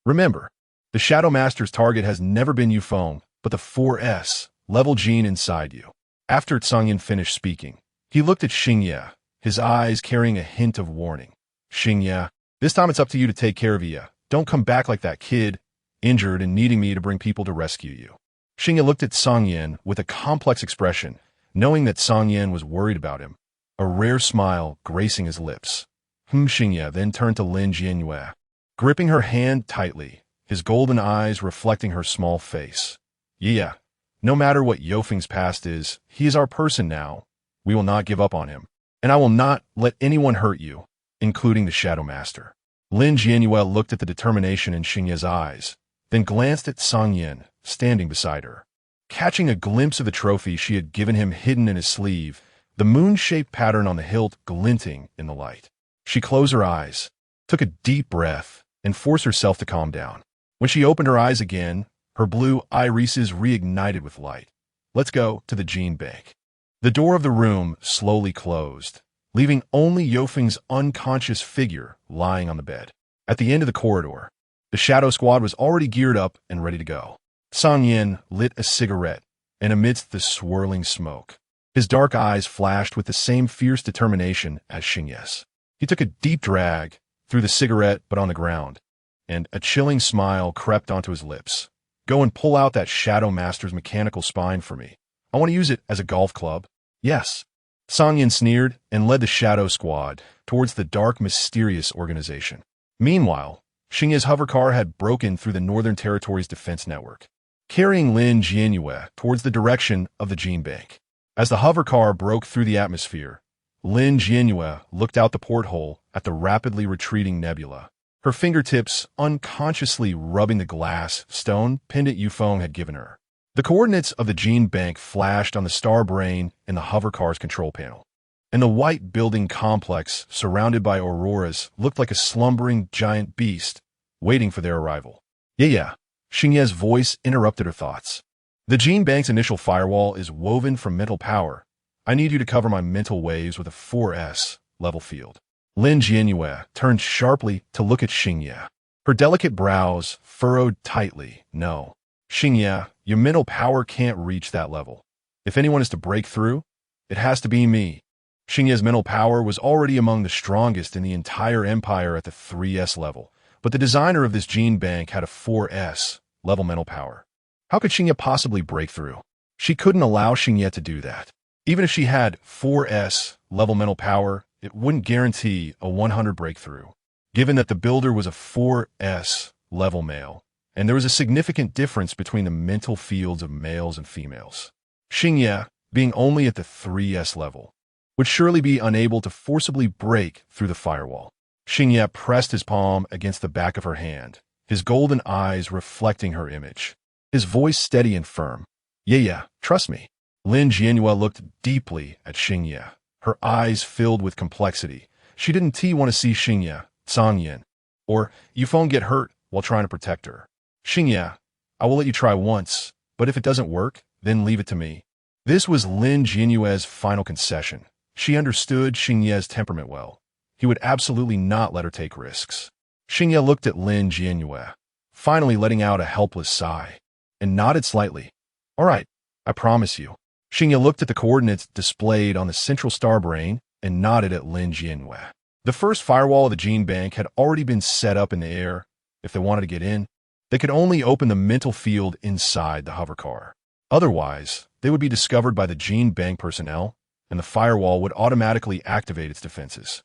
Remember, the Shadow Master's target has never been Yueyue, but the 4S level gene inside you. After Zhangyan finished speaking, he looked at Xingye, his eyes carrying a hint of warning. Xingye, this time it's up to you to take care of Yueyue. Don't come back like that kid, injured and needing me to bring people to rescue you. Xingye looked at Zhangyan with a complex expression, knowing that Zhangyan was worried about him, a rare smile gracing his lips. Xingye then turned to Lin Jianyue, gripping her hand tightly, his golden eyes reflecting her small face. Yeah, no matter what Yuefeng's past is, he is our person now. We will not give up on him, and I will not let anyone hurt you, including the Shadow Master. Lin Jianyue looked at the determination in Xingye's eyes, then glanced at Zhangyan, standing beside her. Catching a glimpse of the trophy she had given him hidden in his sleeve, the moon-shaped pattern on the hilt glinting in the light. She closed her eyes, took a deep breath, and forced herself to calm down. When she opened her eyes again, her blue irises reignited with light. Let's go to the gene bank. The door of the room slowly closed, leaving only Yofeng's unconscious figure lying on the bed. At the end of the corridor, the Shadow Squad was already geared up and ready to go. Song Yin lit a cigarette, and amidst the swirling smoke, his dark eyes flashed with the same fierce determination as Xingye's. He took a deep drag, threw the cigarette but on the ground, and a chilling smile crept onto his lips. Go and pull out that Shadow Master's mechanical spine for me. I want to use it as a golf club. Yes. Song Yin sneered and led the Shadow Squad towards the dark, mysterious organization. Meanwhile, Xingye's hovercar had broken through the Northern Territory's defense network, carrying Lin Jianyue towards the direction of the gene bank. As the hovercar broke through the atmosphere, Lin Jianyue looked out the porthole at the rapidly retreating nebula, her fingertips unconsciously rubbing the glass stone pendant Yufeng had given her. The coordinates of the gene bank flashed on the star brain in the hovercar's control panel, and the white building complex surrounded by auroras looked like a slumbering giant beast waiting for their arrival. Yeah. Xingye's voice interrupted her thoughts. The gene bank's initial firewall is woven from mental power. I need you to cover my mental waves with a 4S level field. Lin Jianyue turned sharply to look at Xingye. Her delicate brows furrowed tightly. No. Xingye, your mental power can't reach that level. If anyone is to break through, it has to be me. Xingye's mental power was already among the strongest in the entire empire at the 3S level, but the designer of this gene bank had a 4S level mental power. How could Xingye possibly break through? She couldn't allow Xingye to do that. Even if she had 4S level mental power, it wouldn't guarantee a 100 breakthrough, given that the builder was a 4S level male, and there was a significant difference between the mental fields of males and females. Xingye, being only at the 3S level, would surely be unable to forcibly break through the firewall. Xingye pressed his palm against the back of her hand, his golden eyes reflecting her image, his voice steady and firm. Yeah, trust me. Lin Jianyue looked deeply at Xingye, her eyes filled with complexity. She didn't want to see Xingye, Song Yin, or Yufeng get hurt while trying to protect her. Xingye, I will let you try once, but if it doesn't work, then leave it to me. This was Lin Jianyue's final concession. She understood Xingye's temperament well. He would absolutely not let her take risks. Xingye looked at Lin Jianyue, finally letting out a helpless sigh, and nodded slightly. All right, I promise you. Xingye looked at the coordinates displayed on the central star brain and nodded at Lin Jianyue. The first firewall of the gene bank had already been set up in the air. If they wanted to get in, they could only open the mental field inside the hovercar. Otherwise, they would be discovered by the gene bank personnel, and the firewall would automatically activate its defenses.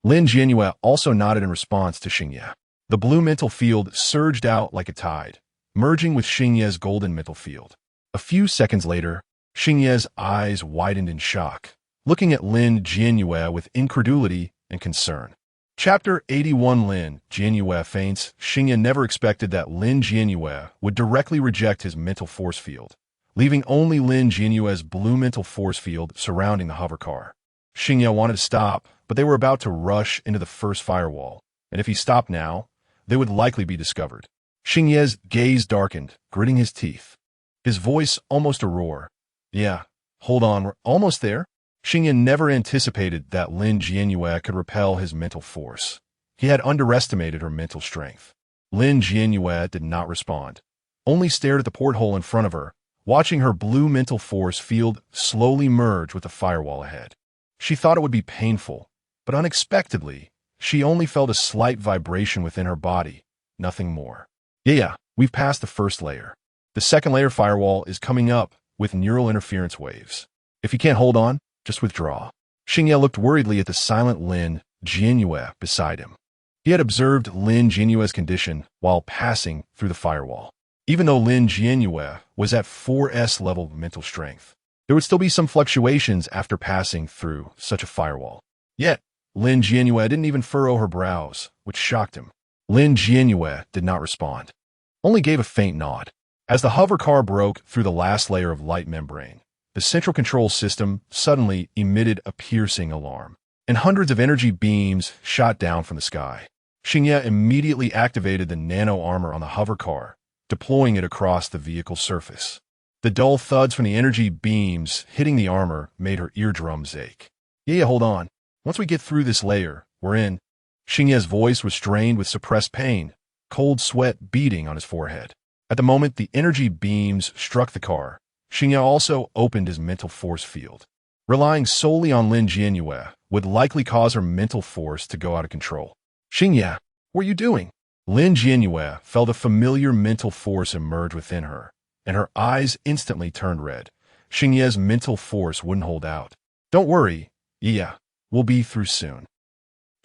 Lin Jianyue also nodded in response to Xingye. The blue mental field surged out like a tide, merging with Xingye's golden mental field. A few seconds later, Xingye's eyes widened in shock, looking at Lin Jianyue with incredulity and concern. Chapter 81. Lin Jianyue faints. Xingye never expected that Lin Jianyue would directly reject his mental force field, leaving only Lin Jianyue's blue mental force field surrounding the hovercar. Xingye wanted to stop, but they were about to rush into the first firewall, and if he stopped now, they would likely be discovered. Xingye's gaze darkened, gritting his teeth, his voice almost a roar. Yeah, hold on, we're almost there. Xingye never anticipated that Lin Jianyue could repel his mental force. He had underestimated her mental strength. Lin Jianyue did not respond, only stared at the porthole in front of her, watching her blue mental force field slowly merge with the firewall ahead. She thought it would be painful, but unexpectedly, she only felt a slight vibration within her body, nothing more. Yeah, we've passed the first layer. The second layer firewall is coming up with neural interference waves. If you can't hold on, just withdraw. Xingye looked worriedly at the silent Lin Jianyue beside him. He had observed Lin Jianyue's condition while passing through the firewall. Even though Lin Jianyue was at 4S level mental strength, there would still be some fluctuations after passing through such a firewall. Yet, Lin Jianyue didn't even furrow her brows, which shocked him. Lin Jianyue did not respond, only gave a faint nod. As the hovercar broke through the last layer of light membrane, the central control system suddenly emitted a piercing alarm, and hundreds of energy beams shot down from the sky. Xingye immediately activated the nano armor on the hovercar, deploying it across the vehicle's surface. The dull thuds from the energy beams hitting the armor made her eardrums ache. Yeah, hold on. Once we get through this layer, we're in. Xingye's voice was strained with suppressed pain, cold sweat beading on his forehead. At the moment the energy beams struck the car, Xingye also opened his mental force field. Relying solely on Lin Jianyue would likely cause her mental force to go out of control. Xingye, what are you doing? Lin Jianyue felt a familiar mental force emerge within her, and her eyes instantly turned red. Xingye's mental force wouldn't hold out. Don't worry, yeah, we'll be through soon.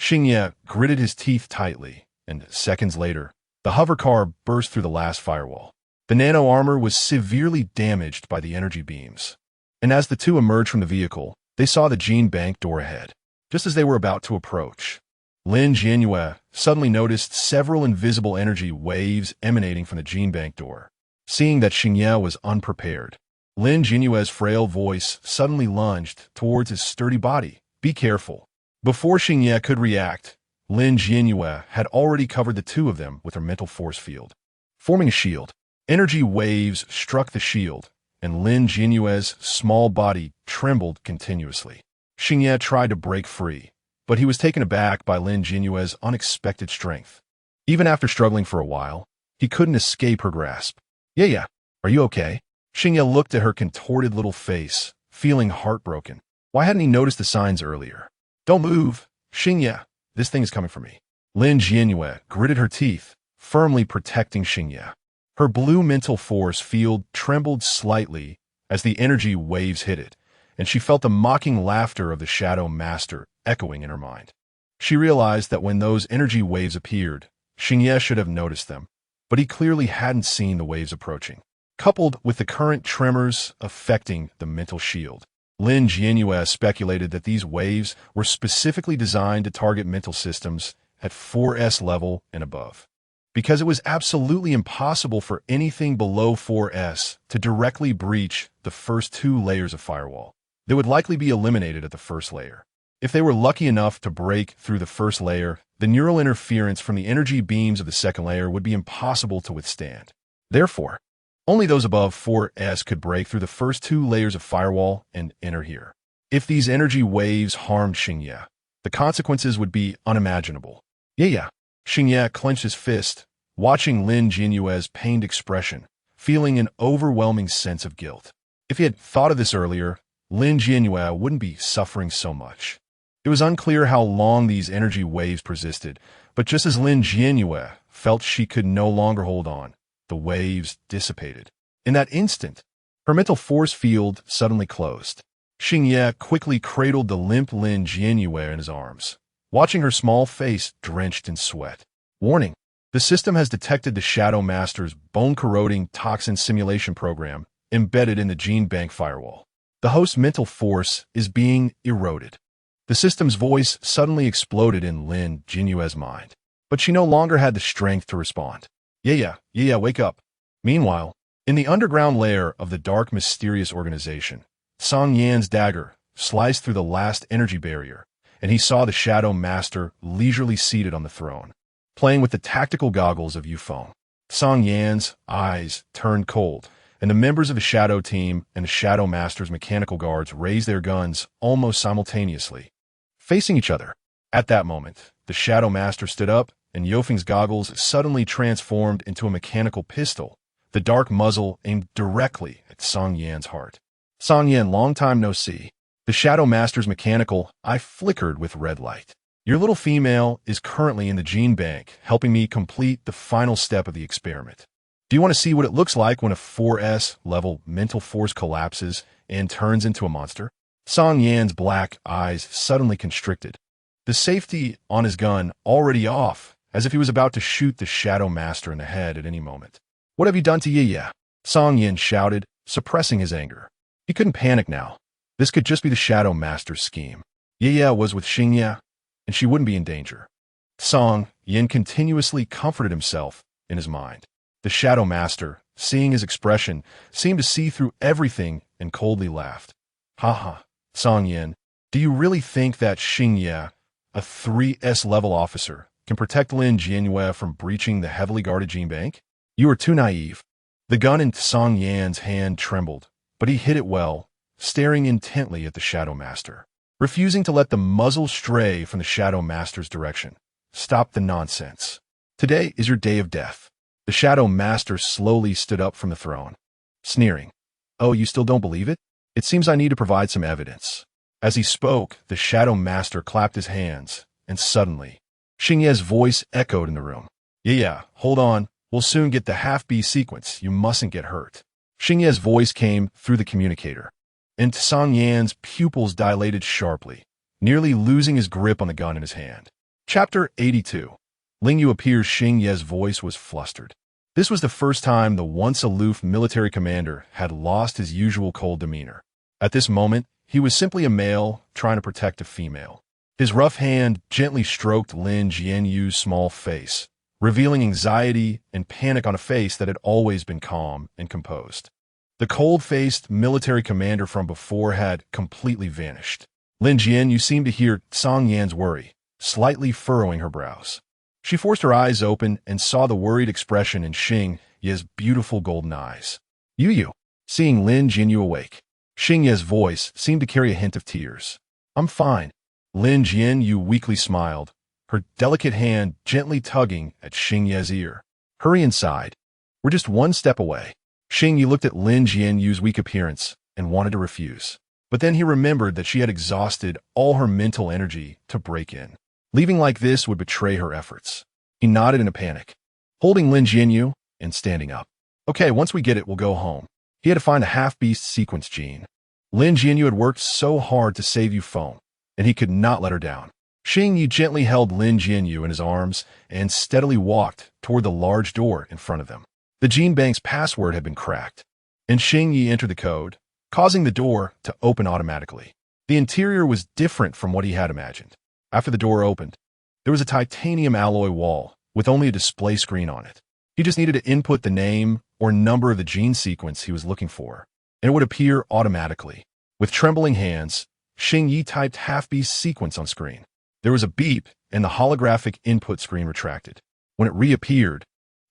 Xingye gritted his teeth tightly, and seconds later, the hover car burst through the last firewall. The nano armor was severely damaged by the energy beams. And as the two emerged from the vehicle, they saw the gene bank door ahead. Just as they were about to approach, Lin Jianyue suddenly noticed several invisible energy waves emanating from the gene bank door. Seeing that Xingye was unprepared, Lin Jianyue's frail voice suddenly lunged towards his sturdy body. Be careful. Before Xingye could react, Lin Jianyue had already covered the two of them with her mental force field. Forming a shield, energy waves struck the shield, and Lin Jianyue's small body trembled continuously. Xingye tried to break free, but he was taken aback by Lin Jianyue's unexpected strength. Even after struggling for a while, he couldn't escape her grasp. Yeah, are you okay? Xingye looked at her contorted little face, feeling heartbroken. Why hadn't he noticed the signs earlier? Don't move, Xingye. This thing is coming for me. Lin Jianyue gritted her teeth, firmly protecting Xingye. Her blue mental force field trembled slightly as the energy waves hit it, and she felt the mocking laughter of the Shadow Master echoing in her mind. She realized that when those energy waves appeared, Xingye should have noticed them, but he clearly hadn't seen the waves approaching. Coupled with the current tremors affecting the mental shield, Lin Jianyue speculated that these waves were specifically designed to target mental systems at 4S level and above. Because it was absolutely impossible for anything below 4S to directly breach the first two layers of firewall. They would likely be eliminated at the first layer. If they were lucky enough to break through the first layer, the neural interference from the energy beams of the second layer would be impossible to withstand. Therefore, only those above 4S could break through the first two layers of firewall and enter here. If these energy waves harmed Xingye, the consequences would be unimaginable. Yeah. Xingye clenched his fist, watching Lin Jianyue's pained expression, feeling an overwhelming sense of guilt. If he had thought of this earlier, Lin Jianyue wouldn't be suffering so much. It was unclear how long these energy waves persisted, but just as Lin Jianyue felt she could no longer hold on, the waves dissipated. In that instant, her mental force field suddenly closed. Xingye quickly cradled the limp Lin Jianyue in his arms, watching her small face drenched in sweat. Warning: the system has detected the Shadow Master's bone-corroding toxin simulation program embedded in the gene bank firewall. The host's mental force is being eroded. The system's voice suddenly exploded in Lin Jianyue's mind, but she no longer had the strength to respond. Yeah, wake up. Meanwhile, in the underground lair of the dark, mysterious organization, Song Yan's dagger sliced through the last energy barrier, and he saw the Shadow Master leisurely seated on the throne, playing with the tactical goggles of Yueyue. Song Yan's eyes turned cold, and the members of the Shadow Team and the Shadow Master's mechanical guards raised their guns almost simultaneously, facing each other. At that moment, the Shadow Master stood up, and Yueyu's goggles suddenly transformed into a mechanical pistol, the dark muzzle aimed directly at Song Yan's heart. Song Yan, long time no see. The Shadow Master's mechanical eye flickered with red light. Your little female is currently in the gene bank, helping me complete the final step of the experiment. Do you want to see what it looks like when a 4S level mental force collapses and turns into a monster? Song Yan's black eyes suddenly constricted, the safety on his gun already off, as if he was about to shoot the Shadow Master in the head at any moment. What have you done to Yueyue? Song Yan shouted, suppressing his anger. He couldn't panic now. This could just be the Shadow Master's scheme. Yueyue was with Xingye, and she wouldn't be in danger. Song Yan continuously comforted himself in his mind. The Shadow Master, seeing his expression, seemed to see through everything and coldly laughed. Ha, Song Yan, do you really think that Xingye, a 3S level officer, can protect Lin Jianyue from breaching the heavily guarded gene bank? You are too naive. The gun in Song Yan's hand trembled, but he hit it well, staring intently at the Shadow Master. Refusing to let the muzzle stray from the Shadow Master's direction. Stop the nonsense. Today is your day of death. The Shadow Master slowly stood up from the throne, sneering. Oh, you still don't believe it? It seems I need to provide some evidence. As he spoke, the Shadow Master clapped his hands, and suddenly, Xingye's voice echoed in the room. Yeah, hold on. We'll soon get the half-B sequence. You mustn't get hurt. Xingye's voice came through the communicator, and Song Yan's pupils dilated sharply, nearly losing his grip on the gun in his hand. Chapter 82. Lin Jianyue appears. Xingye's voice was flustered. This was the first time the once aloof military commander had lost his usual cold demeanor. At this moment, he was simply a male trying to protect a female. His rough hand gently stroked Lin Jianyue's small face, revealing anxiety and panic on a face that had always been calm and composed. The cold-faced military commander from before had completely vanished. Lin Jianyue seemed to hear Song Yan's worry, slightly furrowing her brows. She forced her eyes open and saw the worried expression in Xingye's beautiful golden eyes. Yueyue, seeing Lin Jianyue awake. Xingye's voice seemed to carry a hint of tears. I'm fine. Lin Jianyue weakly smiled, her delicate hand gently tugging at Xingye's ear. Hurry inside. We're just one step away. Xingye looked at Lin Jianyue's weak appearance and wanted to refuse. But then he remembered that she had exhausted all her mental energy to break in. Leaving like this would betray her efforts. He nodded in a panic, holding Lin Jianyue and standing up. Okay, once we get it, we'll go home. He had to find a half-beast sequence gene. Lin Jianyue had worked so hard to save Yueyue, and he could not let her down. Xingye gently held Lin Jianyue in his arms and steadily walked toward the large door in front of them. The gene bank's password had been cracked, and Xingye entered the code, causing the door to open automatically. The interior was different from what he had imagined. After the door opened, there was a titanium alloy wall with only a display screen on it. He just needed to input the name or number of the gene sequence he was looking for, and it would appear automatically. With trembling hands, Xingye typed half-beast sequence on screen. There was a beep, and the holographic input screen retracted. When it reappeared,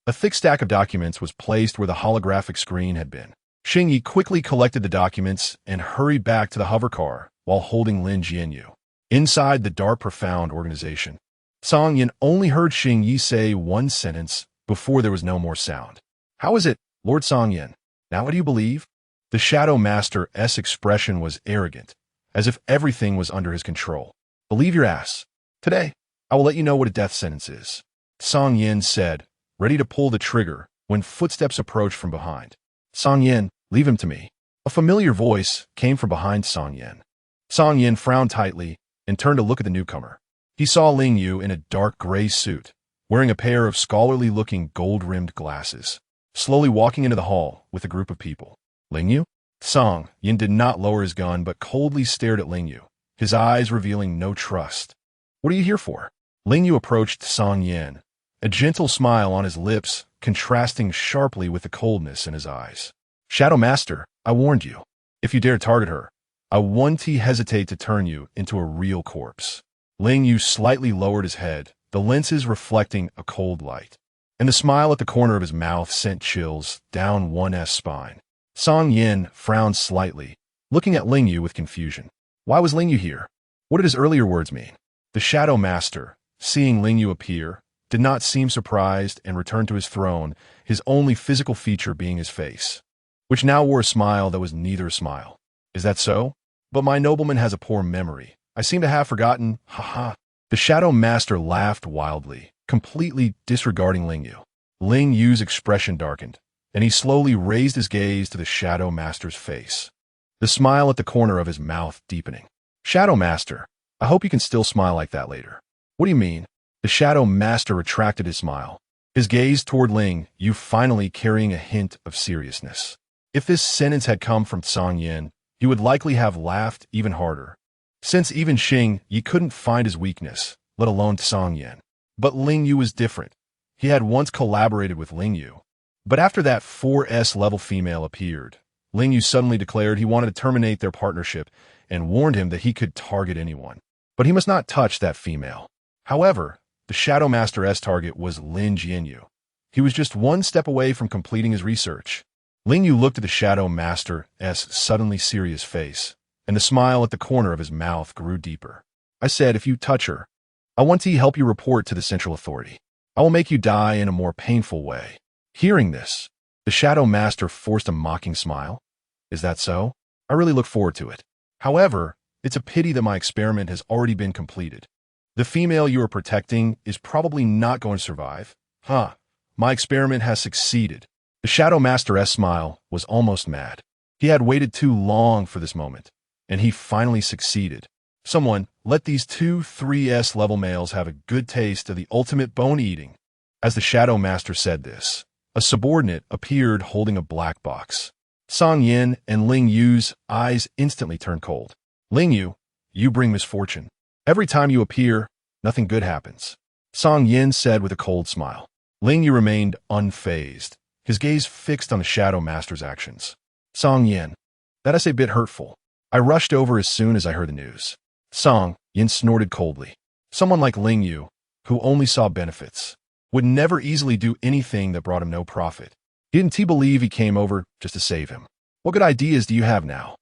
a thick stack of documents was placed where the holographic screen had been. Xingye quickly collected the documents and hurried back to the hover car while holding Lin Jianyue. Inside the dark, profound organization, Song Yan only heard Xingye say one sentence before there was no more sound. How is it, Lord Song Yan? Now what do you believe? The Shadow Master's expression was arrogant, as if everything was under his control. Believe your ass. Today, I will let you know what a death sentence is. Song Yan said, ready to pull the trigger when footsteps approached from behind. Song Yan, leave him to me. A familiar voice came from behind Song Yan. Song Yan frowned tightly and turned to look at the newcomer. He saw Lin Jianyue in a dark gray suit, wearing a pair of scholarly-looking gold-rimmed glasses, slowly walking into the hall with a group of people. Lin Jianyue? Song Yan did not lower his gun but coldly stared at Lin Jianyue, his eyes revealing no trust. What are you here for? Lin Jianyue approached Song Yan, a gentle smile on his lips contrasting sharply with the coldness in his eyes. Shadow Master, I warned you. If you dare target her, I won't hesitate to turn you into a real corpse. Lin Jianyue slightly lowered his head, the lenses reflecting a cold light, and the smile at the corner of his mouth sent chills down one's spine. Song Yan frowned slightly, looking at Lin Jianyue with confusion. Why was Lin Jianyue here? What did his earlier words mean? The Shadow Master, seeing Lin Jianyue appear, did not seem surprised and returned to his throne, his only physical feature being his face, which now wore a smile that was neither a smile. Is that so? But my nobleman has a poor memory. I seem to have forgotten. Ha. The Shadow Master laughed wildly, completely disregarding Lin Jianyue. Lin Jianyue's expression darkened, and he slowly raised his gaze to the Shadow Master's face, the smile at the corner of his mouth deepening. Shadow Master, I hope you can still smile like that later. What do you mean? The Shadow Master retracted his smile, his gaze toward Lin Jianyue finally carrying a hint of seriousness. If this sentence had come from Song Yan, he would likely have laughed even harder, since even Xingye couldn't find his weakness, let alone Song Yan. But Lin Jianyue was different. He had once collaborated with Lin Jianyue. But after that 4S level female appeared, Lin Jianyue suddenly declared he wanted to terminate their partnership and warned him that he could target anyone. But he must not touch that female. However, the Shadow Master's target was Lin Jianyue. He was just one step away from completing his research. Lin looked at the Shadow Master's suddenly serious face, and the smile at the corner of his mouth grew deeper. I said, if you touch her, I want to help you report to the Central Authority. I will make you die in a more painful way. Hearing this, the Shadow Master forced a mocking smile. Is that so? I really look forward to it. However, it's a pity that my experiment has already been completed. The female you are protecting is probably not going to survive. My experiment has succeeded. The Shadow Master's smile was almost mad. He had waited too long for this moment, and he finally succeeded. Someone, let these 2-3S level males have a good taste of the ultimate bone eating. As the Shadow Master said this, a subordinate appeared holding a black box. Song Yin and Ling Yu's eyes instantly turned cold. Ling Yu, you bring misfortune. Every time you appear, nothing good happens. Song Yin said with a cold smile. Ling Yu remained unfazed, his gaze fixed on the Shadow Master's actions. Song Yin, that is a bit hurtful. I rushed over as soon as I heard the news. Song Yin snorted coldly. Someone like Ling Yu, who only saw benefits, would never easily do anything that brought him no profit. Didn't he believe he came over just to save him? What good ideas do you have now?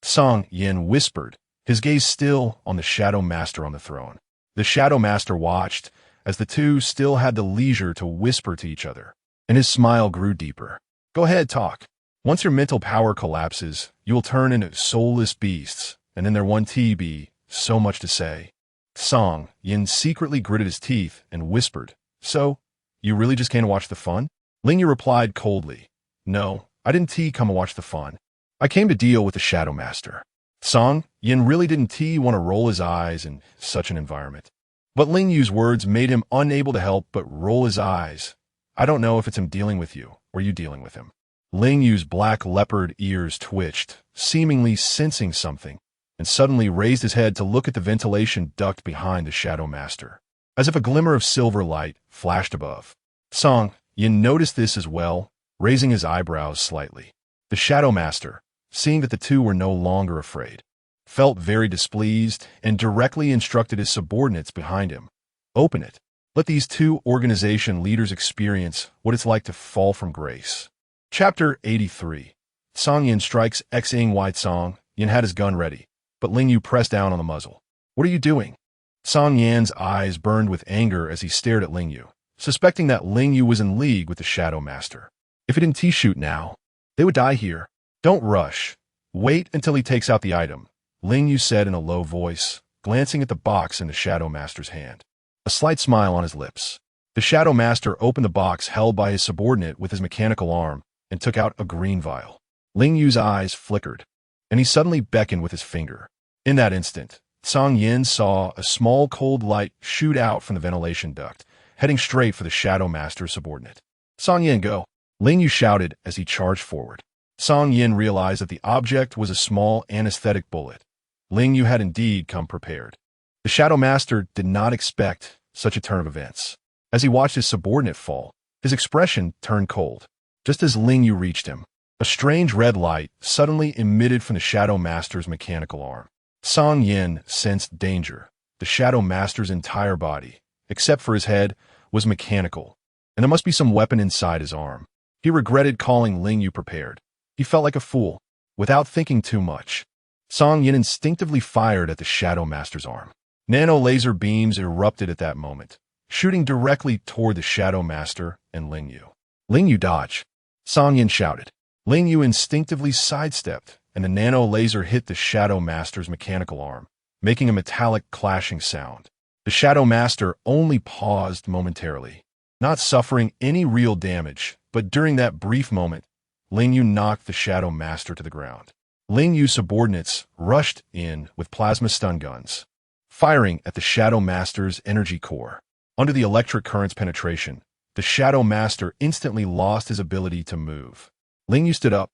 Song Yin whispered, his gaze still on the Shadow Master on the throne. The Shadow Master watched as the two still had the leisure to whisper to each other, and his smile grew deeper. Go ahead, talk. Once your mental power collapses, you will turn into soulless beasts, and then there won't be so much to say. Song Yin secretly gritted his teeth and whispered, So, you really just came to watch the fun? Ling Yu replied coldly, No, I didn't come to watch the fun. I came to deal with the Shadow Master. Song Yin really didn't want to roll his eyes in such an environment. But Ling Yu's words made him unable to help but roll his eyes. I don't know if it's him dealing with you, or you dealing with him. Ling Yu's black leopard ears twitched, seemingly sensing something, and suddenly raised his head to look at the ventilation duct behind the Shadow Master, as if a glimmer of silver light flashed above. Song Yin noticed this as well, raising his eyebrows slightly. The Shadow Master, seeing that the two were no longer afraid, felt very displeased and directly instructed his subordinates behind him. Open it. Let these two organization leaders experience what it's like to fall from grace. Chapter 83. Song Yin strikes Xing White. Song Yin had his gun ready, but Ling Yu pressed down on the muzzle. What are you doing? Song Yan's eyes burned with anger as he stared at Ling Yu, suspecting that Ling Yu was in league with the Shadow Master. If he didn't shoot now, they would die here. Don't rush. Wait until he takes out the item, Ling Yu said in a low voice, glancing at the box in the Shadow Master's hand. A slight smile on his lips. The Shadow Master opened the box held by his subordinate with his mechanical arm and took out a green vial. Ling Yu's eyes flickered, and he suddenly beckoned with his finger. In that instant, Song Yin saw a small cold light shoot out from the ventilation duct, heading straight for the Shadow Master's subordinate. Song Yin, go! Ling Yu shouted as he charged forward. Song Yin realized that the object was a small anesthetic bullet. Ling Yu had indeed come prepared. The Shadow Master did not expect such a turn of events. As he watched his subordinate fall, his expression turned cold. Just as Ling Yu reached him, a strange red light suddenly emitted from the Shadow Master's mechanical arm. Song Yin sensed danger. The Shadow Master's entire body, except for his head, was mechanical, and there must be some weapon inside his arm. He regretted calling Ling Yu prepared. He felt like a fool. Without thinking too much, Song Yin instinctively fired at the Shadow Master's arm. Nano-laser beams erupted at that moment, shooting directly toward the Shadow Master and Ling Yu. Ling Yu dodge! Song Yin shouted. Ling Yu instinctively sidestepped, and the nano-laser hit the Shadow Master's mechanical arm, making a metallic clashing sound. The Shadow Master only paused momentarily, not suffering any real damage, but during that brief moment, Ling Yu knocked the Shadow Master to the ground. Ling Yu's subordinates rushed in with plasma stun guns, firing at the Shadow Master's energy core. Under the electric current's penetration, the Shadow Master instantly lost his ability to move. Ling Yu stood up,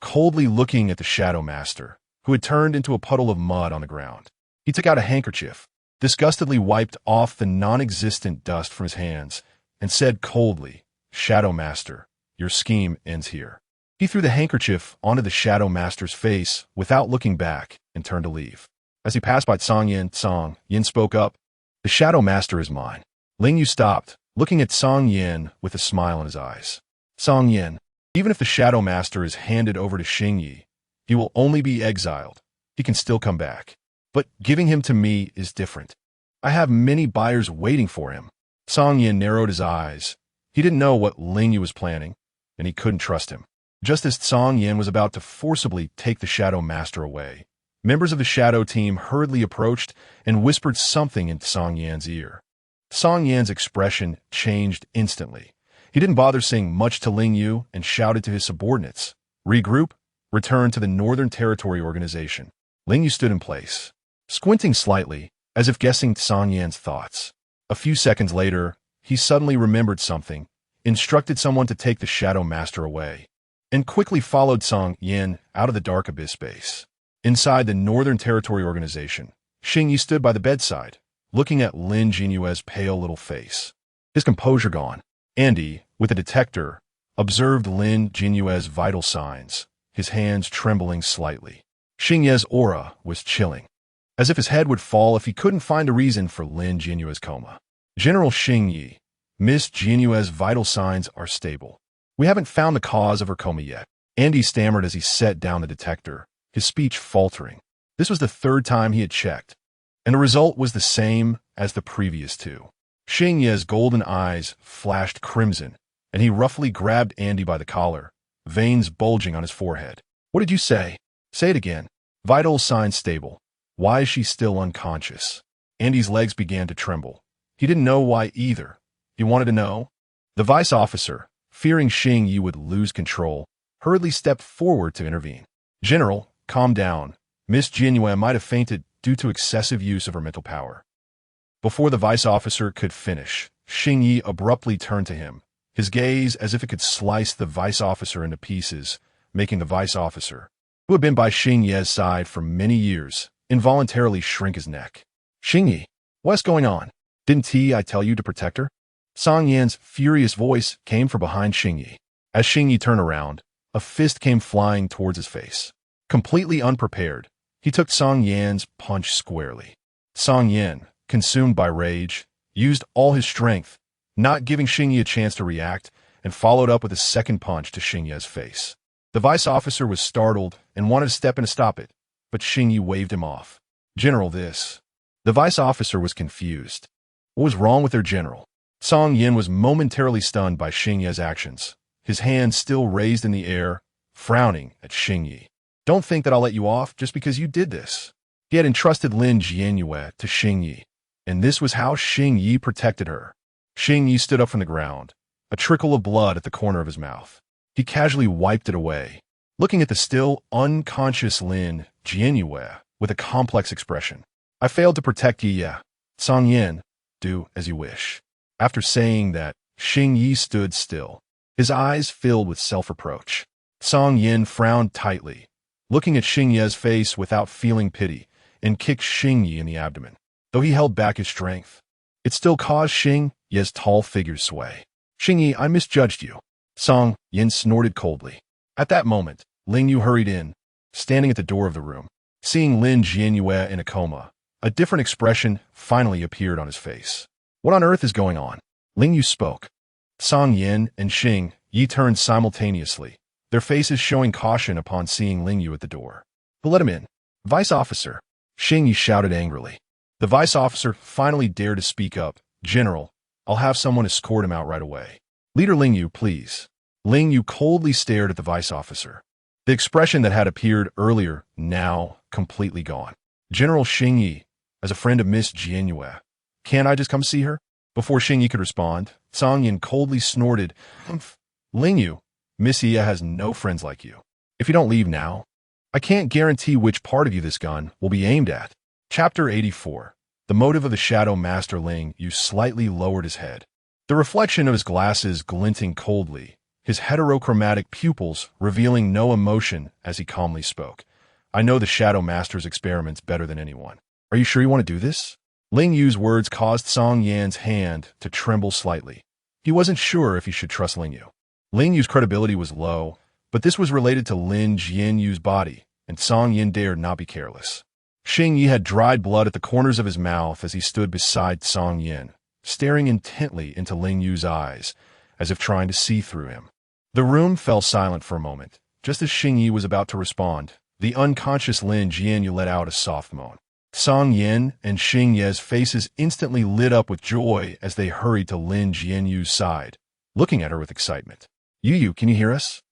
coldly looking at the Shadow Master, who had turned into a puddle of mud on the ground. He took out a handkerchief, disgustedly wiped off the non-existent dust from his hands, and said coldly, Shadow Master, your scheme ends here. He threw the handkerchief onto the Shadow Master's face without looking back and turned to leave. As he passed by Song Yin spoke up, the Shadow Master is mine. Ling Yu stopped, looking at Song Yin with a smile in his eyes. Song Yin, even if the Shadow Master is handed over to Xingyi, he will only be exiled. He can still come back. But giving him to me is different. I have many buyers waiting for him. Song Yin narrowed his eyes. He didn't know what Lin Jianyue was planning, and he couldn't trust him. Just as Song Yin was about to forcibly take the Shadow Master away, members of the Shadow team hurriedly approached and whispered something into Song Yan's ear. Song Yan's expression changed instantly. He didn't bother saying much to Lin Jianyue and shouted to his subordinates, "Regroup, return to the Northern Territory Organization." Lin Jianyue stood in place, squinting slightly, as if guessing Song Yan's thoughts. A few seconds later, he suddenly remembered something, instructed someone to take the Shadow Master away, and quickly followed Song Yin out of the dark abyss space. Inside the Northern Territory Organization, Xingyi stood by the bedside, looking at Lin Jianyue's pale little face. His composure gone. Andy, with a detector, observed Lin Jianyue's vital signs, his hands trembling slightly. Xingyi's aura was chilling, as if his head would fall if he couldn't find a reason for Lin Jianyue's coma. "General Xingyi, Miss Jianyue's vital signs are stable. We haven't found the cause of her coma yet." Andy stammered as he set down the detector, his speech faltering. This was the third time he had checked, and the result was the same as the previous two. Xingyi's golden eyes flashed crimson, and he roughly grabbed Andy by the collar, veins bulging on his forehead. "What did you say? Say it again." "Vital signs stable. Why is she still unconscious?" Andy's legs began to tremble. He didn't know why either. He wanted to know. The vice officer, fearing Xingyi would lose control, hurriedly stepped forward to intervene. "General, calm down. Miss Jianyue might have fainted due to excessive use of her mental power." Before the vice officer could finish, Xingyi abruptly turned to him, his gaze as if it could slice the vice officer into pieces, making the vice officer, who had been by Xingyi's side for many years, involuntarily shrink his neck. "Xingyi, what's going on? Didn't I tell you to protect her?" Song Yan's furious voice came from behind Xingyi. As Xingyi turned around, a fist came flying towards his face. Completely unprepared, he took Song Yan's punch squarely. Song Yan, consumed by rage, used all his strength, not giving Xingyi a chance to react, and followed up with a second punch to Xingyi's face. The vice officer was startled and wanted to step in to stop it, but Xingyi waved him off. "General, this." The vice officer was confused. What was wrong with their general? Song Yin was momentarily stunned by Xingyi's actions, his hand still raised in the air, frowning at Xingyi. "Don't think that I'll let you off just because you did this." He had entrusted Lin Jianyue to Xingyi, and this was how Xingyi protected her. Xingyi stood up from the ground, a trickle of blood at the corner of his mouth. He casually wiped it away, looking at the still unconscious Lin Jianyue with a complex expression. "I failed to protect you. Song Yin, do as you wish." After saying that, Xingyi stood still, his eyes filled with self-reproach. Song Yin frowned tightly, looking at Xingyi's face without feeling pity, and kicked Xingyi in the abdomen. Though he held back his strength, it still caused Xingyi's tall figure to sway. "Xingyi, I misjudged you." Song Yin snorted coldly. At that moment, Lin Jianyue hurried in, standing at the door of the room. Seeing Lin Jianyue in a coma, a different expression finally appeared on his face. "What on earth is going on?" Lin Jianyue spoke. Song Yin and Xingyi turned simultaneously, their faces showing caution upon seeing Lin Jianyue at the door. "Who let him in?" "Vice officer," Xingyi shouted angrily. The vice officer finally dared to speak up. "General, I'll have someone escort him out right away." "Leader Lin Jianyue, please." Lin Jianyue coldly stared at the vice officer. The expression that had appeared earlier, now completely gone. "General Xingyi, as a friend of Miss Jianyue, can't I just come see her?" Before Xingyi could respond, Song Yin coldly snorted, "Humph. Lin Jianyue, Miss Iya has no friends like you. If you don't leave now, I can't guarantee which part of you this gun will be aimed at." Chapter 84. The motive of the Shadow Master. Lin Jianyue slightly lowered his head, the reflection of his glasses glinting coldly, his heterochromatic pupils revealing no emotion as he calmly spoke. "I know the Shadow Master's experiments better than anyone. Are you sure you want to do this?" Lin Jianyue's words caused Song Yan's hand to tremble slightly. He wasn't sure if he should trust Lin Jianyue. Lin Jianyue's credibility was low, but this was related to Lin Jianyue's body, and Song Yin dared not be careless. Xingyi had dried blood at the corners of his mouth as he stood beside Song Yin, staring intently into Lin Yu's eyes, as if trying to see through him. The room fell silent for a moment. Just as Xingyi was about to respond, the unconscious Lin Jianyue let out a soft moan. Song Yin and Xing Ye's faces instantly lit up with joy as they hurried to Lin Jianyue's side, looking at her with excitement. Yueyue, can you hear us?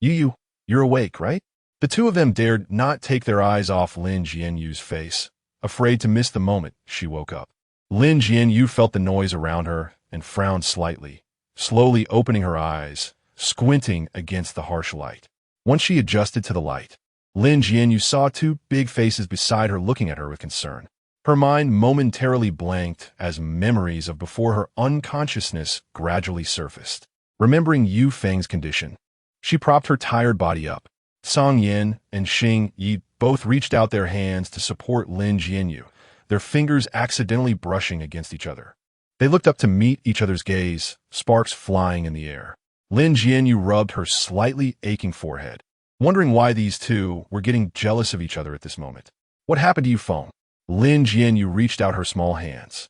Yueyue, you're awake, right? The two of them dared not take their eyes off Lin Jianyue's face, afraid to miss the moment she woke up. Lin Jianyue felt the noise around her and frowned slightly, slowly opening her eyes, squinting against the harsh light. Once she adjusted to the light, Lin Jianyue saw two big faces beside her looking at her with concern. Her mind momentarily blanked as memories of before her unconsciousness gradually surfaced. Remembering Yu Feng's condition, she propped her tired body up. Song Yin and Xing Yi both reached out their hands to support Lin Jianyue, their fingers accidentally brushing against each other. They looked up to meet each other's gaze, sparks flying in the air. Lin Jianyue rubbed her slightly aching forehead, wondering why these two were getting jealous of each other at this moment. What happened to you, Feng? Lin Jianyue reached out her small hands,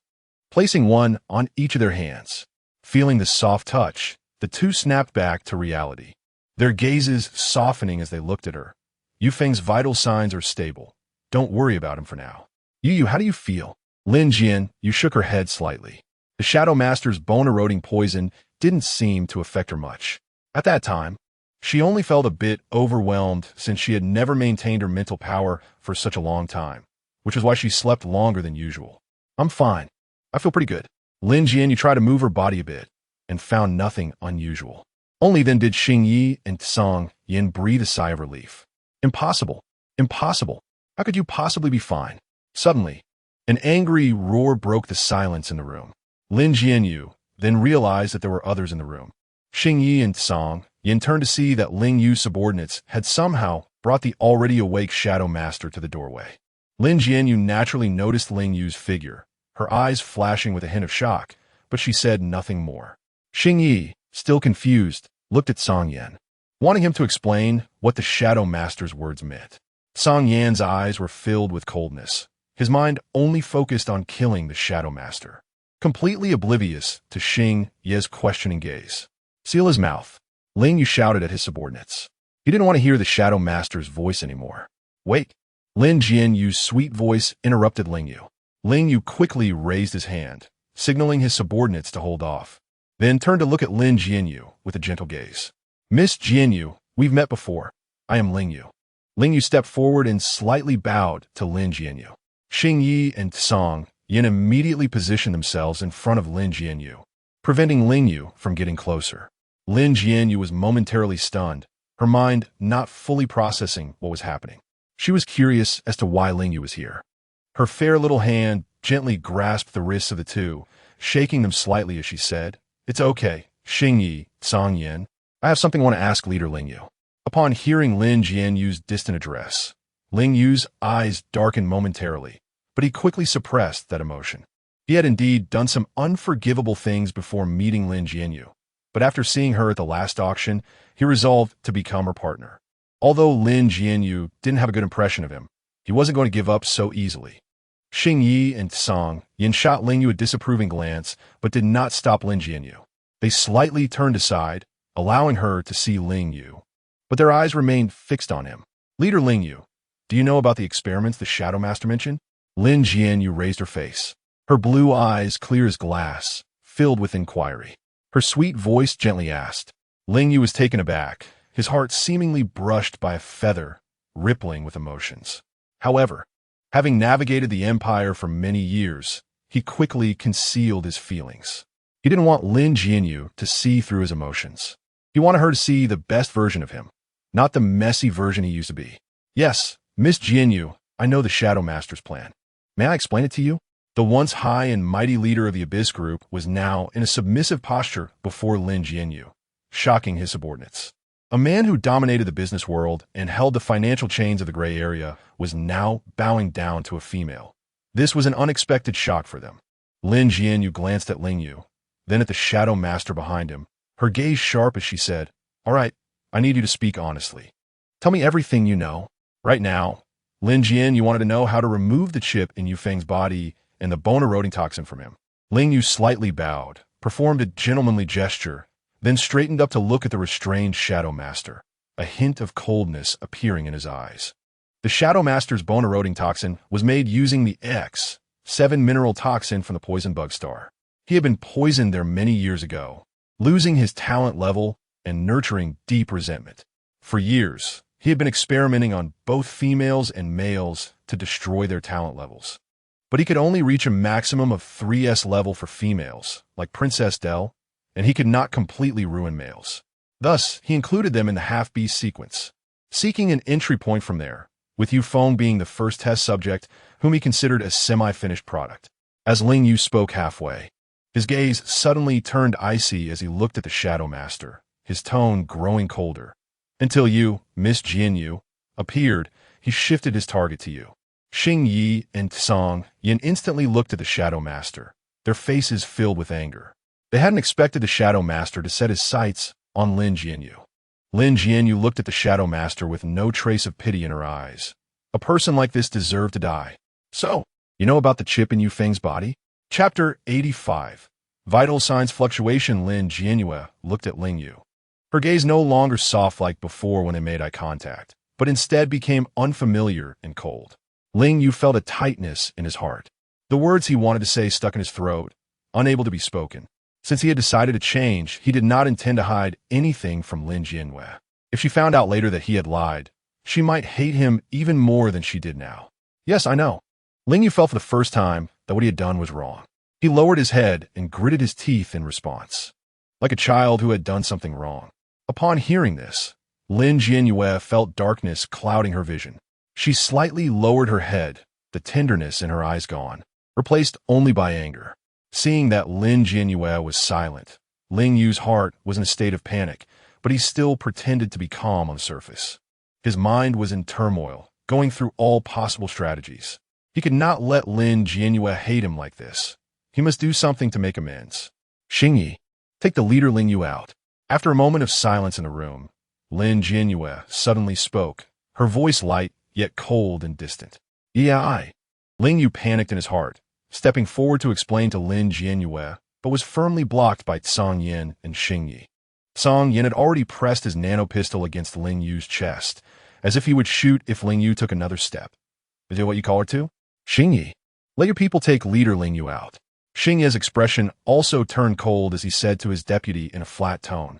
placing one on each of their hands. Feeling the soft touch, the two snapped back to reality, their gazes softening as they looked at her. Yu Feng's vital signs are stable. Don't worry about him for now. Yueyue, how do you feel? Lin Jianyue shook her head slightly. The Shadow Master's bone-eroding poison didn't seem to affect her much. At that time, she only felt a bit overwhelmed since she had never maintained her mental power for such a long time, which is why she slept longer than usual. I'm fine. I feel pretty good. Lin Jianyue tried to move her body a bit and found nothing unusual. Only then did Xing Yi and Song Yin breathe a sigh of relief. Impossible. Impossible. How could you possibly be fine? Suddenly, an angry roar broke the silence in the room. Lin Jianyue then realized that there were others in the room. Xing Yi and Song Yin turned to see that Ling Yu's subordinates had somehow brought the already awake Shadow Master to the doorway. Lin Jianyue naturally noticed Ling Yu's figure, her eyes flashing with a hint of shock, but she said nothing more. Xing Yi, still confused, looked at Song Yin, wanting him to explain what the Shadow Master's words meant. Song Yan's eyes were filled with coldness, his mind only focused on killing the Shadow Master, completely oblivious to Xing Ye's questioning gaze. Seal his mouth, Ling Yu shouted at his subordinates. He didn't want to hear the Shadow Master's voice anymore. Wait! Lin Jianyue's sweet voice interrupted Ling Yu. Ling Yu quickly raised his hand, signaling his subordinates to hold off, then turned to look at Lin Jianyue with a gentle gaze. Miss Jianyue, we've met before. I am Ling Yu. Ling Yu stepped forward and slightly bowed to Lin Jianyue. Xing Yi and Song Yin immediately positioned themselves in front of Lin Jianyue, preventing Ling Yu from getting closer. Lin Jianyue was momentarily stunned, her mind not fully processing what was happening. She was curious as to why Ling Yu was here. Her fair little hand gently grasped the wrists of the two, shaking them slightly as she said, It's okay, Xing Yi, Song Yin. I have something I want to ask Leader Ling Yu. Upon hearing Lin Jianyue's distant address, Ling Yu's eyes darkened momentarily, but he quickly suppressed that emotion. He had indeed done some unforgivable things before meeting Lin Jianyue, but after seeing her at the last auction, he resolved to become her partner. Although Lin Jianyue didn't have a good impression of him, he wasn't going to give up so easily. Xing Yi and Song Yin shot Ling Yu a disapproving glance, but did not stop Lin Jianyue. They slightly turned aside, allowing her to see Ling Yu, but their eyes remained fixed on him. Leader Ling Yu, do you know about the experiments the Shadow Master mentioned? Lin Jianyue raised her face, her blue eyes clear as glass, filled with inquiry. Her sweet voice gently asked. Ling Yu was taken aback, his heart seemingly brushed by a feather, rippling with emotions. However, having navigated the Empire for many years, he quickly concealed his feelings. He didn't want Lin Jianyue to see through his emotions. He wanted her to see the best version of him, not the messy version he used to be. Yes, Miss Jianyue, I know the Shadow Master's plan. May I explain it to you? The once high and mighty leader of the Abyss Group was now in a submissive posture before Lin Jianyue, shocking his subordinates. A man who dominated the business world and held the financial chains of the gray area was now bowing down to a female. This was an unexpected shock for them. Lin Jianyue glanced at Ling Yu, then at the Shadow Master behind him, her gaze sharp as she said, All right, I need you to speak honestly. Tell me everything you know. Right now, Lin Jianyue wanted to know how to remove the chip in Yu Feng's body and the bone-eroding toxin from him. Ling Yu slightly bowed, performed a gentlemanly gesture, then straightened up to look at the restrained Shadow Master, a hint of coldness appearing in his eyes. The Shadow Master's bone-eroding toxin was made using the X7 mineral toxin from the poison bug star. He had been poisoned there many years ago, losing his talent level and nurturing deep resentment. For years, he had been experimenting on both females and males to destroy their talent levels. But he could only reach a maximum of 3S level for females, like Princess Del, and he could not completely ruin males. Thus, he included them in the half-beast sequence, seeking an entry point from there, with Yufeng being the first test subject whom he considered a semi-finished product. As Ling Yu spoke halfway, his gaze suddenly turned icy as he looked at the Shadow Master, his tone growing colder. Until you, Miss Jianyue, appeared, he shifted his target to you. Xing Yi and Song Yin instantly looked at the Shadow Master, their faces filled with anger. They hadn't expected the Shadow Master to set his sights on Lin Jianyue. Lin Jianyue looked at the Shadow Master with no trace of pity in her eyes. A person like this deserved to die. So, you know about the chip in Yufeng's body? Chapter 85. Vital Signs Fluctuation. Lin Jianyue looked at Ling Yu. Her gaze no longer soft like before when they made eye contact, but instead became unfamiliar and cold. Ling Yu felt a tightness in his heart. The words he wanted to say stuck in his throat, unable to be spoken. Since he had decided to change, he did not intend to hide anything from Lin Jianyue. If she found out later that he had lied, she might hate him even more than she did now. Yes, I know. Ling Yu felt for the first time that what he had done was wrong. He lowered his head and gritted his teeth in response, like a child who had done something wrong. Upon hearing this, Lin Jianyue felt darkness clouding her vision. She slightly lowered her head, the tenderness in her eyes gone, replaced only by anger. Seeing that Lin Jianyue was silent, Ling Yu's heart was in a state of panic, but he still pretended to be calm on the surface. His mind was in turmoil, going through all possible strategies. He could not let Lin Jianyue hate him like this. He must do something to make amends. Xingyi, take the leader Ling Yu out. After a moment of silence in the room, Lin Jianyue suddenly spoke, her voice light yet cold and distant. Yeah, Ling Yu panicked in his heart, stepping forward to explain to Lin Jianyue, but was firmly blocked by Song Yin and Xing Yi. Song Yin had already pressed his nano-pistol against Ling Yu's chest, as if he would shoot if Ling Yu took another step. Is that what you call her to? Xing Yi, let your people take leader Ling Yu out. Xing Yi's expression also turned cold as he said to his deputy in a flat tone,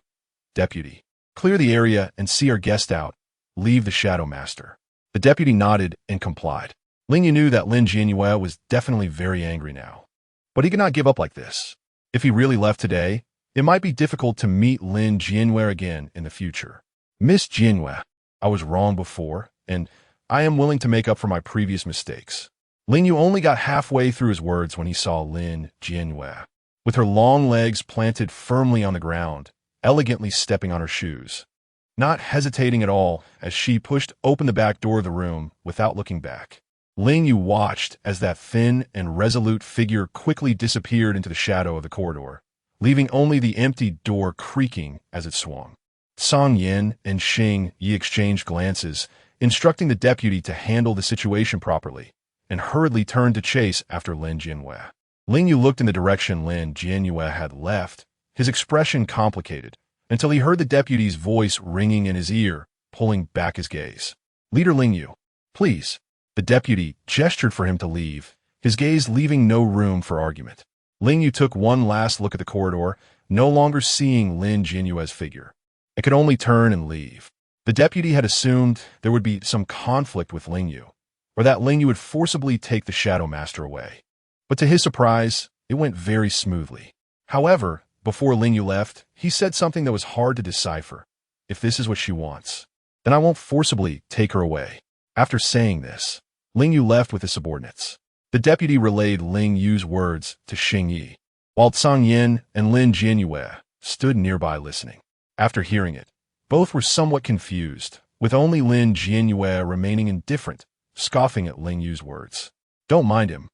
Deputy, clear the area and see our guest out. Leave the Shadow Master. The deputy nodded and complied. Ling Yu knew that Lin Jianyue was definitely very angry now. But he could not give up like this. If he really left today, it might be difficult to meet Lin Jianyue again in the future. Miss Jianyue, I was wrong before, and I am willing to make up for my previous mistakes. Ling Yu only got halfway through his words when he saw Lin Jianyue, with her long legs planted firmly on the ground, elegantly stepping on her shoes, not hesitating at all as she pushed open the back door of the room without looking back. Ling Yu watched as that thin and resolute figure quickly disappeared into the shadow of the corridor, leaving only the empty door creaking as it swung. Song Yin and Xing Yi exchanged glances, instructing the deputy to handle the situation properly, and hurriedly turned to chase after Lin Jianyue. Ling Yu looked in the direction Lin Jianyue had left, his expression complicated, until he heard the deputy's voice ringing in his ear, pulling back his gaze. Leader Ling Yu, please. The deputy gestured for him to leave, his gaze leaving no room for argument. Ling Yu took one last look at the corridor, no longer seeing Lin Jianyue's figure. It could only turn and leave. The deputy had assumed there would be some conflict with Ling Yu, or that Ling Yu would forcibly take the Shadow Master away. But to his surprise, it went very smoothly. However, before Ling Yu left, he said something that was hard to decipher. If this is what she wants, then I won't forcibly take her away. After saying this, Ling Yu left with his subordinates. The deputy relayed Ling Yu's words to Xing Yi, while Song Yin and Lin Jianyue stood nearby listening. After hearing it, both were somewhat confused, with only Lin Jianyue remaining indifferent, scoffing at Ling Yu's words. Don't mind him.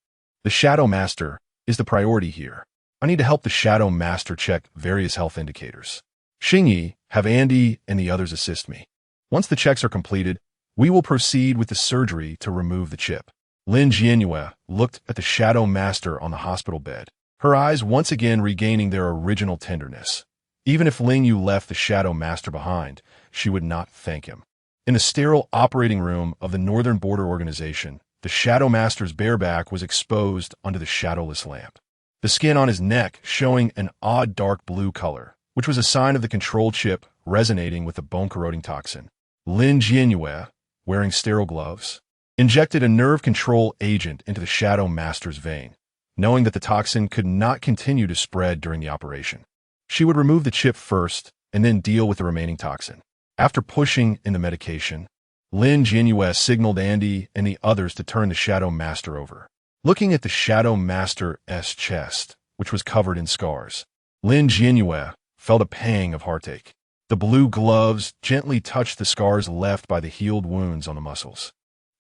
The Shadow Master is the priority here. I need to help the Shadow Master check various health indicators. Xing Yi, have Andy and the others assist me. Once the checks are completed, we will proceed with the surgery to remove the chip. Lin Jianyue looked at the Shadow Master on the hospital bed, her eyes once again regaining their original tenderness. Even if Ling Yu left the Shadow Master behind, she would not thank him. In the sterile operating room of the Northern Border Organization, the Shadow Master's bare back was exposed under the shadowless lamp. The skin on his neck showing an odd dark blue color, which was a sign of the control chip resonating with the bone-corroding toxin. Lin Jianyue, wearing sterile gloves, injected a nerve control agent into the Shadow Master's vein, knowing that the toxin could not continue to spread during the operation. She would remove the chip first and then deal with the remaining toxin. After pushing in the medication, Lin Jianyue signaled Andy and the others to turn the Shadow Master over. Looking at the Shadow Master's chest, which was covered in scars, Lin Jianyue felt a pang of heartache. The blue gloves gently touched the scars left by the healed wounds on the muscles.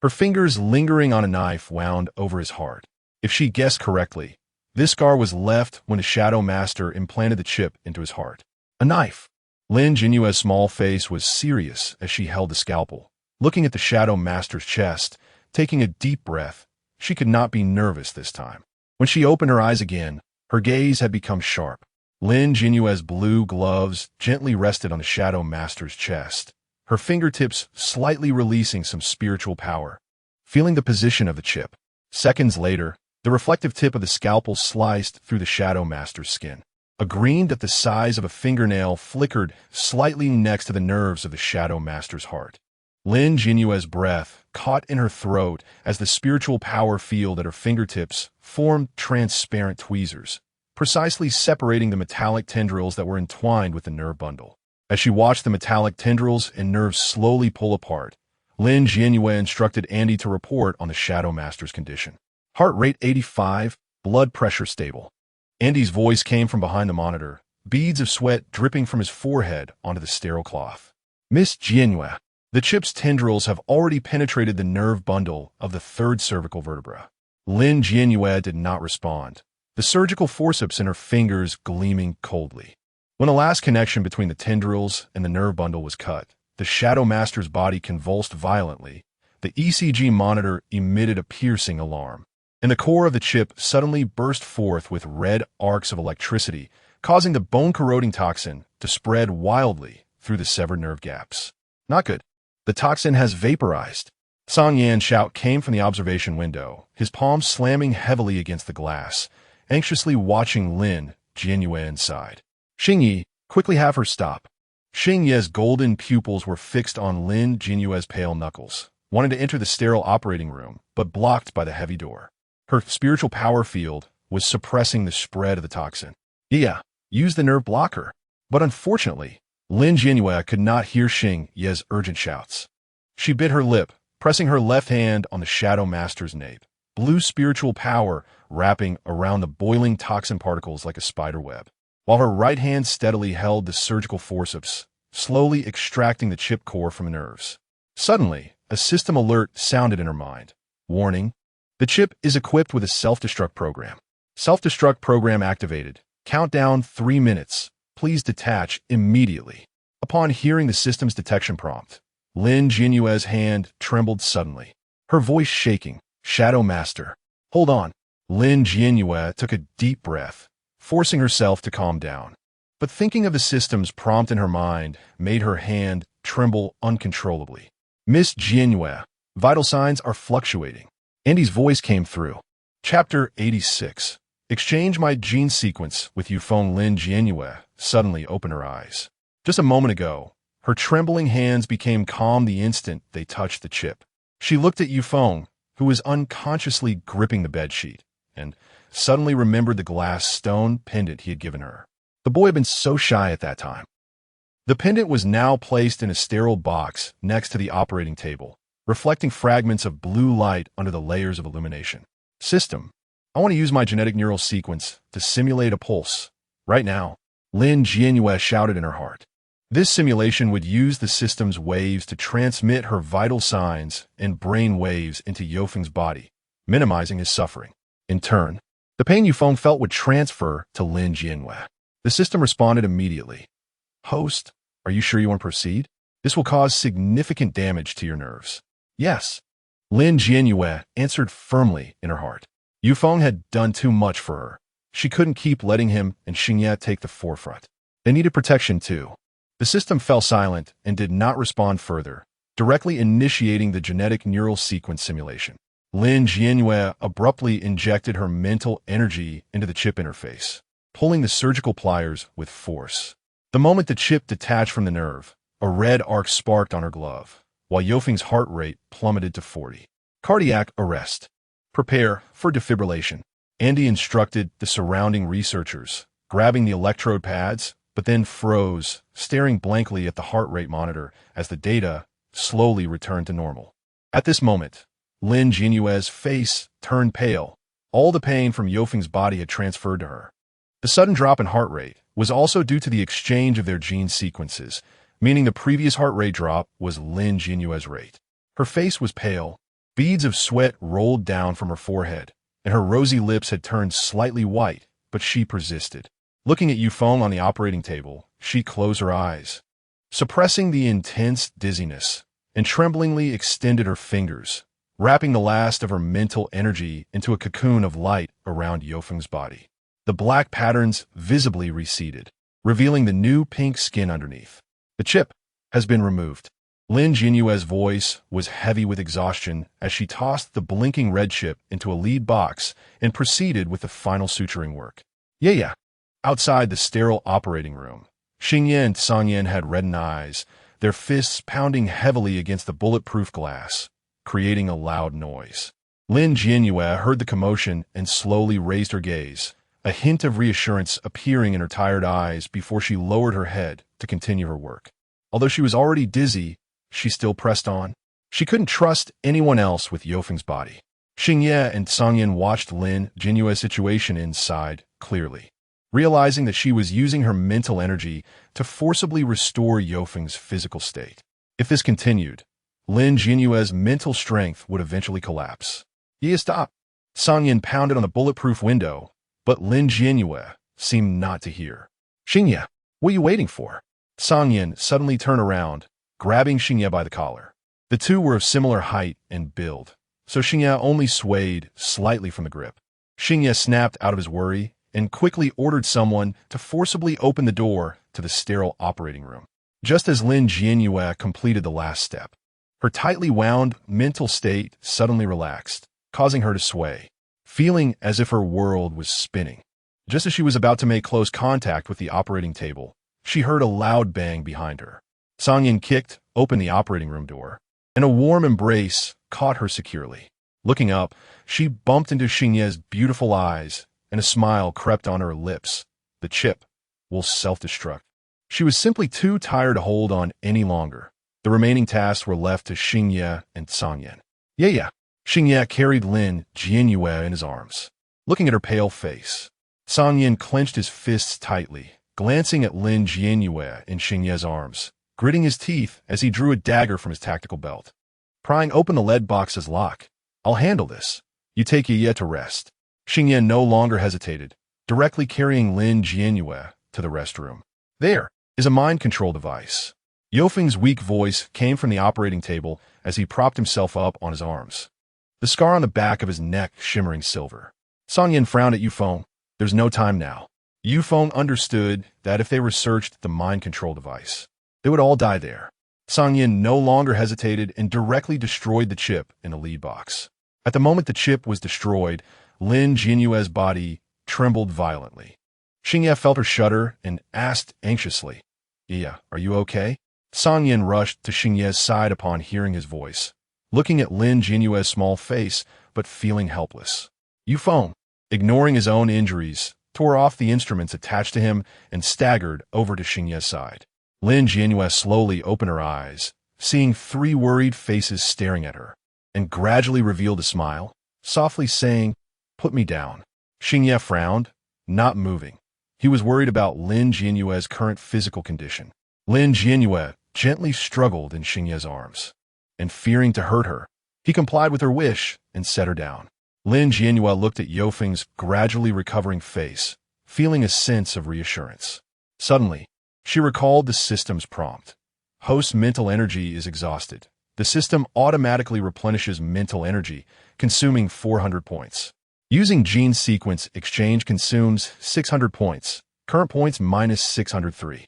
Her fingers lingering on a knife wound over his heart. If she guessed correctly, this scar was left when the Shadow Master implanted the chip into his heart. A knife! Lin Jianyue's small face was serious as she held the scalpel. Looking at the Shadow Master's chest, taking a deep breath, she could not be nervous this time. When she opened her eyes again, her gaze had become sharp. Lin Jianyue's blue gloves gently rested on the Shadow Master's chest, her fingertips slightly releasing some spiritual power. Feeling the position of the chip. Seconds later, the reflective tip of the scalpel sliced through the Shadow Master's skin. A green that the size of a fingernail flickered slightly next to the nerves of the Shadow Master's heart. Lin Jianyue's breath caught in her throat as the spiritual power field at her fingertips formed transparent tweezers, precisely separating the metallic tendrils that were entwined with the nerve bundle. As she watched the metallic tendrils and nerves slowly pull apart, Lin Jianyue instructed Andy to report on the Shadow Master's condition. Heart rate 85, blood pressure stable. Andy's voice came from behind the monitor, beads of sweat dripping from his forehead onto the sterile cloth. Miss Jianyue, the chip's tendrils have already penetrated the nerve bundle of the third cervical vertebra. Lin Jianyue did not respond, the surgical forceps in her fingers gleaming coldly. When the last connection between the tendrils and the nerve bundle was cut, the Shadow Master's body convulsed violently. The ECG monitor emitted a piercing alarm, and the core of the chip suddenly burst forth with red arcs of electricity, causing the bone-corroding toxin to spread wildly through the severed nerve gaps. Not good. The toxin has vaporized. Song Yan's shout came from the observation window, his palms slamming heavily against the glass, anxiously watching Lin Jianyue inside. Xingyi, quickly have her stop. Xingye's golden pupils were fixed on Lin Jianyue's pale knuckles, wanting to enter the sterile operating room, but blocked by the heavy door. Her spiritual power field was suppressing the spread of the toxin. Yeah, use the nerve blocker. But unfortunately, Lin Jianyue could not hear Xingye's urgent shouts. She bit her lip, pressing her left hand on the Shadow Master's nape, blue spiritual power wrapping around the boiling toxin particles like a spider web, while her right hand steadily held the surgical forceps, slowly extracting the chip core from the nerves. Suddenly, a system alert sounded in her mind. Warning: the chip is equipped with a self-destruct program. Self-destruct program activated. Countdown 3 minutes. Please detach immediately. Upon hearing the system's detection prompt, Lin Jianyue's hand trembled suddenly, her voice shaking. Shadow Master. Hold on. Lin Jianyue took a deep breath, forcing herself to calm down. But thinking of the system's prompt in her mind made her hand tremble uncontrollably. Miss Jianyue, vital signs are fluctuating. Andy's voice came through. Chapter 86. Exchange my gene sequence with Yueyue. Lin Jianyue suddenly opened her eyes. Just a moment ago, her trembling hands became calm the instant they touched the chip. She looked at Yueyue, who was unconsciously gripping the bedsheet, and suddenly remembered the glass stone pendant he had given her. The boy had been so shy at that time. The pendant was now placed in a sterile box next to the operating table, reflecting fragments of blue light under the layers of illumination. System, I want to use my genetic neural sequence to simulate a pulse. Right now, Lin Jianyue shouted in her heart. This simulation would use the system's waves to transmit her vital signs and brain waves into Yueyue's body, minimizing his suffering. In turn, the pain Yueyue felt would transfer to Lin Jianyue. The system responded immediately. Host, are you sure you want to proceed? This will cause significant damage to your nerves. Yes. Lin Jianyue answered firmly in her heart. Yueyue had done too much for her. She couldn't keep letting him and Xingye take the forefront. They needed protection too. The system fell silent and did not respond further, directly initiating the genetic neural sequence simulation. Lin Jianyue abruptly injected her mental energy into the chip interface, pulling the surgical pliers with force. The moment the chip detached from the nerve, a red arc sparked on her glove, while Yofeng's heart rate plummeted to 40. Cardiac arrest. Prepare for defibrillation. Andy instructed the surrounding researchers, grabbing the electrode pads, but then froze, staring blankly at the heart rate monitor as the data slowly returned to normal. At this moment, Lin Jianyue's face turned pale. All the pain from Yofeng's body had transferred to her. The sudden drop in heart rate was also due to the exchange of their gene sequences, meaning the previous heart rate drop was Lin Jianyue's rate. Her face was pale. Beads of sweat rolled down from her forehead, and her rosy lips had turned slightly white, but she persisted. Looking at Yufeng on the operating table, she closed her eyes, suppressing the intense dizziness, and tremblingly extended her fingers, wrapping the last of her mental energy into a cocoon of light around Yofeng's body. The black patterns visibly receded, revealing the new pink skin underneath. The chip has been removed. Lin Jianyue's voice was heavy with exhaustion as she tossed the blinking red chip into a lead box and proceeded with the final suturing work. Yeah. Outside the sterile operating room, Xingye and Sangyan had reddened eyes, their fists pounding heavily against the bulletproof glass, creating a loud noise. Lin Jianyue heard the commotion and slowly raised her gaze, a hint of reassurance appearing in her tired eyes before she lowered her head to continue her work. Although she was already dizzy, she still pressed on. She couldn't trust anyone else with Yofeng's body. Xingye and Sangyan watched Lin Jianyue's situation inside clearly, realizing that she was using her mental energy to forcibly restore Yofeng's physical state. If this continued, Lin Jianyue's mental strength would eventually collapse. Yeah, stop. Sangyan pounded on the bulletproof window, but Lin Jianyue seemed not to hear. Xingye, what are you waiting for? Sangyan suddenly turned around, grabbing Xingye by the collar. The two were of similar height and build, so Xingye only swayed slightly from the grip. Xingye snapped out of his worry and quickly ordered someone to forcibly open the door to the sterile operating room. Just as Lin Jianyue completed the last step, her tightly wound mental state suddenly relaxed, causing her to sway, feeling as if her world was spinning. Just as she was about to make close contact with the operating table, she heard a loud bang behind her. Sangyan kicked open the operating room door, and a warm embrace caught her securely. Looking up, she bumped into Xingye's beautiful eyes, and a smile crept on her lips. The chip will self-destruct. She was simply too tired to hold on any longer. The remaining tasks were left to Xingye and Sangyan. Yeah. Xingye carried Lin Jianyue in his arms. Looking at her pale face, Sangyan clenched his fists tightly, glancing at Lin Jianyue in Xingye's arms, gritting his teeth as he drew a dagger from his tactical belt. Prying open the lead box's lock. I'll handle this. You take Yueyue to rest. Xingye no longer hesitated, directly carrying Lin Jianyue to the restroom. There is a mind control device. Yofeng's weak voice came from the operating table as he propped himself up on his arms, the scar on the back of his neck shimmering silver. Sangyan frowned at Yufeng. There's no time now. Yufeng understood that if they researched the mind control device, they would all die there. Sangyan no longer hesitated and directly destroyed the chip in the lead box. At the moment the chip was destroyed, Lin Jianyue's body trembled violently. Xingye felt her shudder and asked anxiously, Yeah, are you okay? Sangyan rushed to Xingye's side upon hearing his voice, looking at Lin Jianyue's small face, but feeling helpless. Yufeng, ignoring his own injuries, tore off the instruments attached to him and staggered over to Xingye's side. Lin Jianyue slowly opened her eyes, seeing 3 worried faces staring at her, and gradually revealed a smile, softly saying, Put me down. Xingye frowned, not moving. He was worried about Lin Jianyue's current physical condition. Lin Jianyue gently struggled in Xingye's arms, and fearing to hurt her, he complied with her wish and set her down. Lin Jianyue looked at Yofeng's gradually recovering face, feeling a sense of reassurance. Suddenly, she recalled the system's prompt. Host's mental energy is exhausted. The system automatically replenishes mental energy, consuming 400 points. Using gene sequence exchange consumes 600 points. Current points minus 603.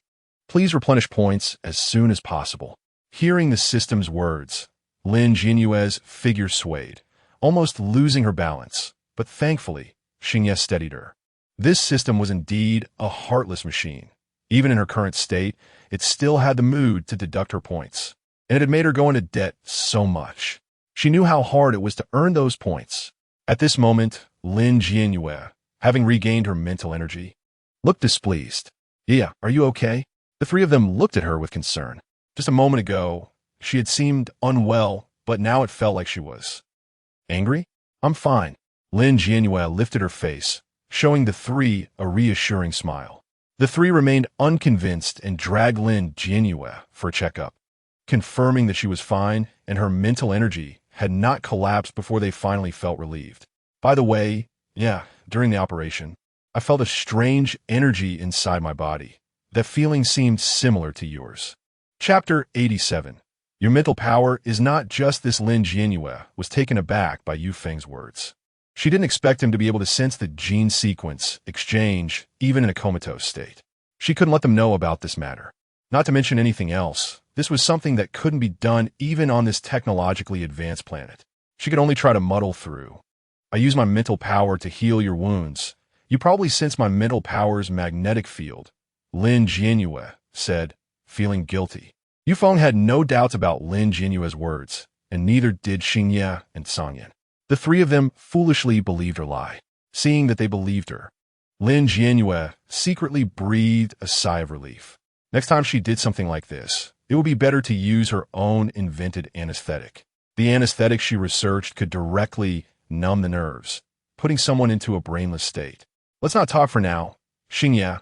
Please replenish points as soon as possible. Hearing the system's words, Lin Jianyue's figure swayed, almost losing her balance, but thankfully, Xingye steadied her. This system was indeed a heartless machine. Even in her current state, it still had the mood to deduct her points, and it had made her go into debt so much. She knew how hard it was to earn those points. At this moment, Lin Jianyue, having regained her mental energy, looked displeased. "Yeah, are you okay?" The three of them looked at her with concern. Just a moment ago, she had seemed unwell, but now it felt like she was angry. "I'm fine." Lin Jianyue lifted her face, showing the three a reassuring smile. The three remained unconvinced and dragged Lin Jianyue for a checkup, confirming that she was fine and her mental energy had not collapsed before they finally felt relieved. "By the way, during the operation, I felt a strange energy inside my body. That feeling seemed similar to yours." Chapter 87. Your mental power is not just this. Lin Jianyue was taken aback by Yuefeng's words. She didn't expect him to be able to sense the gene sequence exchange even in a comatose state. She couldn't let them know about this matter. Not to mention anything else, this was something that couldn't be done even on this technologically advanced planet. She could only try to muddle through. "I use my mental power to heal your wounds. You probably sense my mental power's magnetic field," Lin Jianyue said, feeling guilty. Yufeng had no doubts about Lin Jianyue's words, and neither did Xingye and Sangyan. The three of them foolishly believed her lie. Seeing that they believed her, Lin Jianyue secretly breathed a sigh of relief. Next time she did something like this, it would be better to use her own invented anesthetic. The anesthetic she researched could directly numb the nerves, putting someone into a brainless state. "Let's not talk for now. Xingye,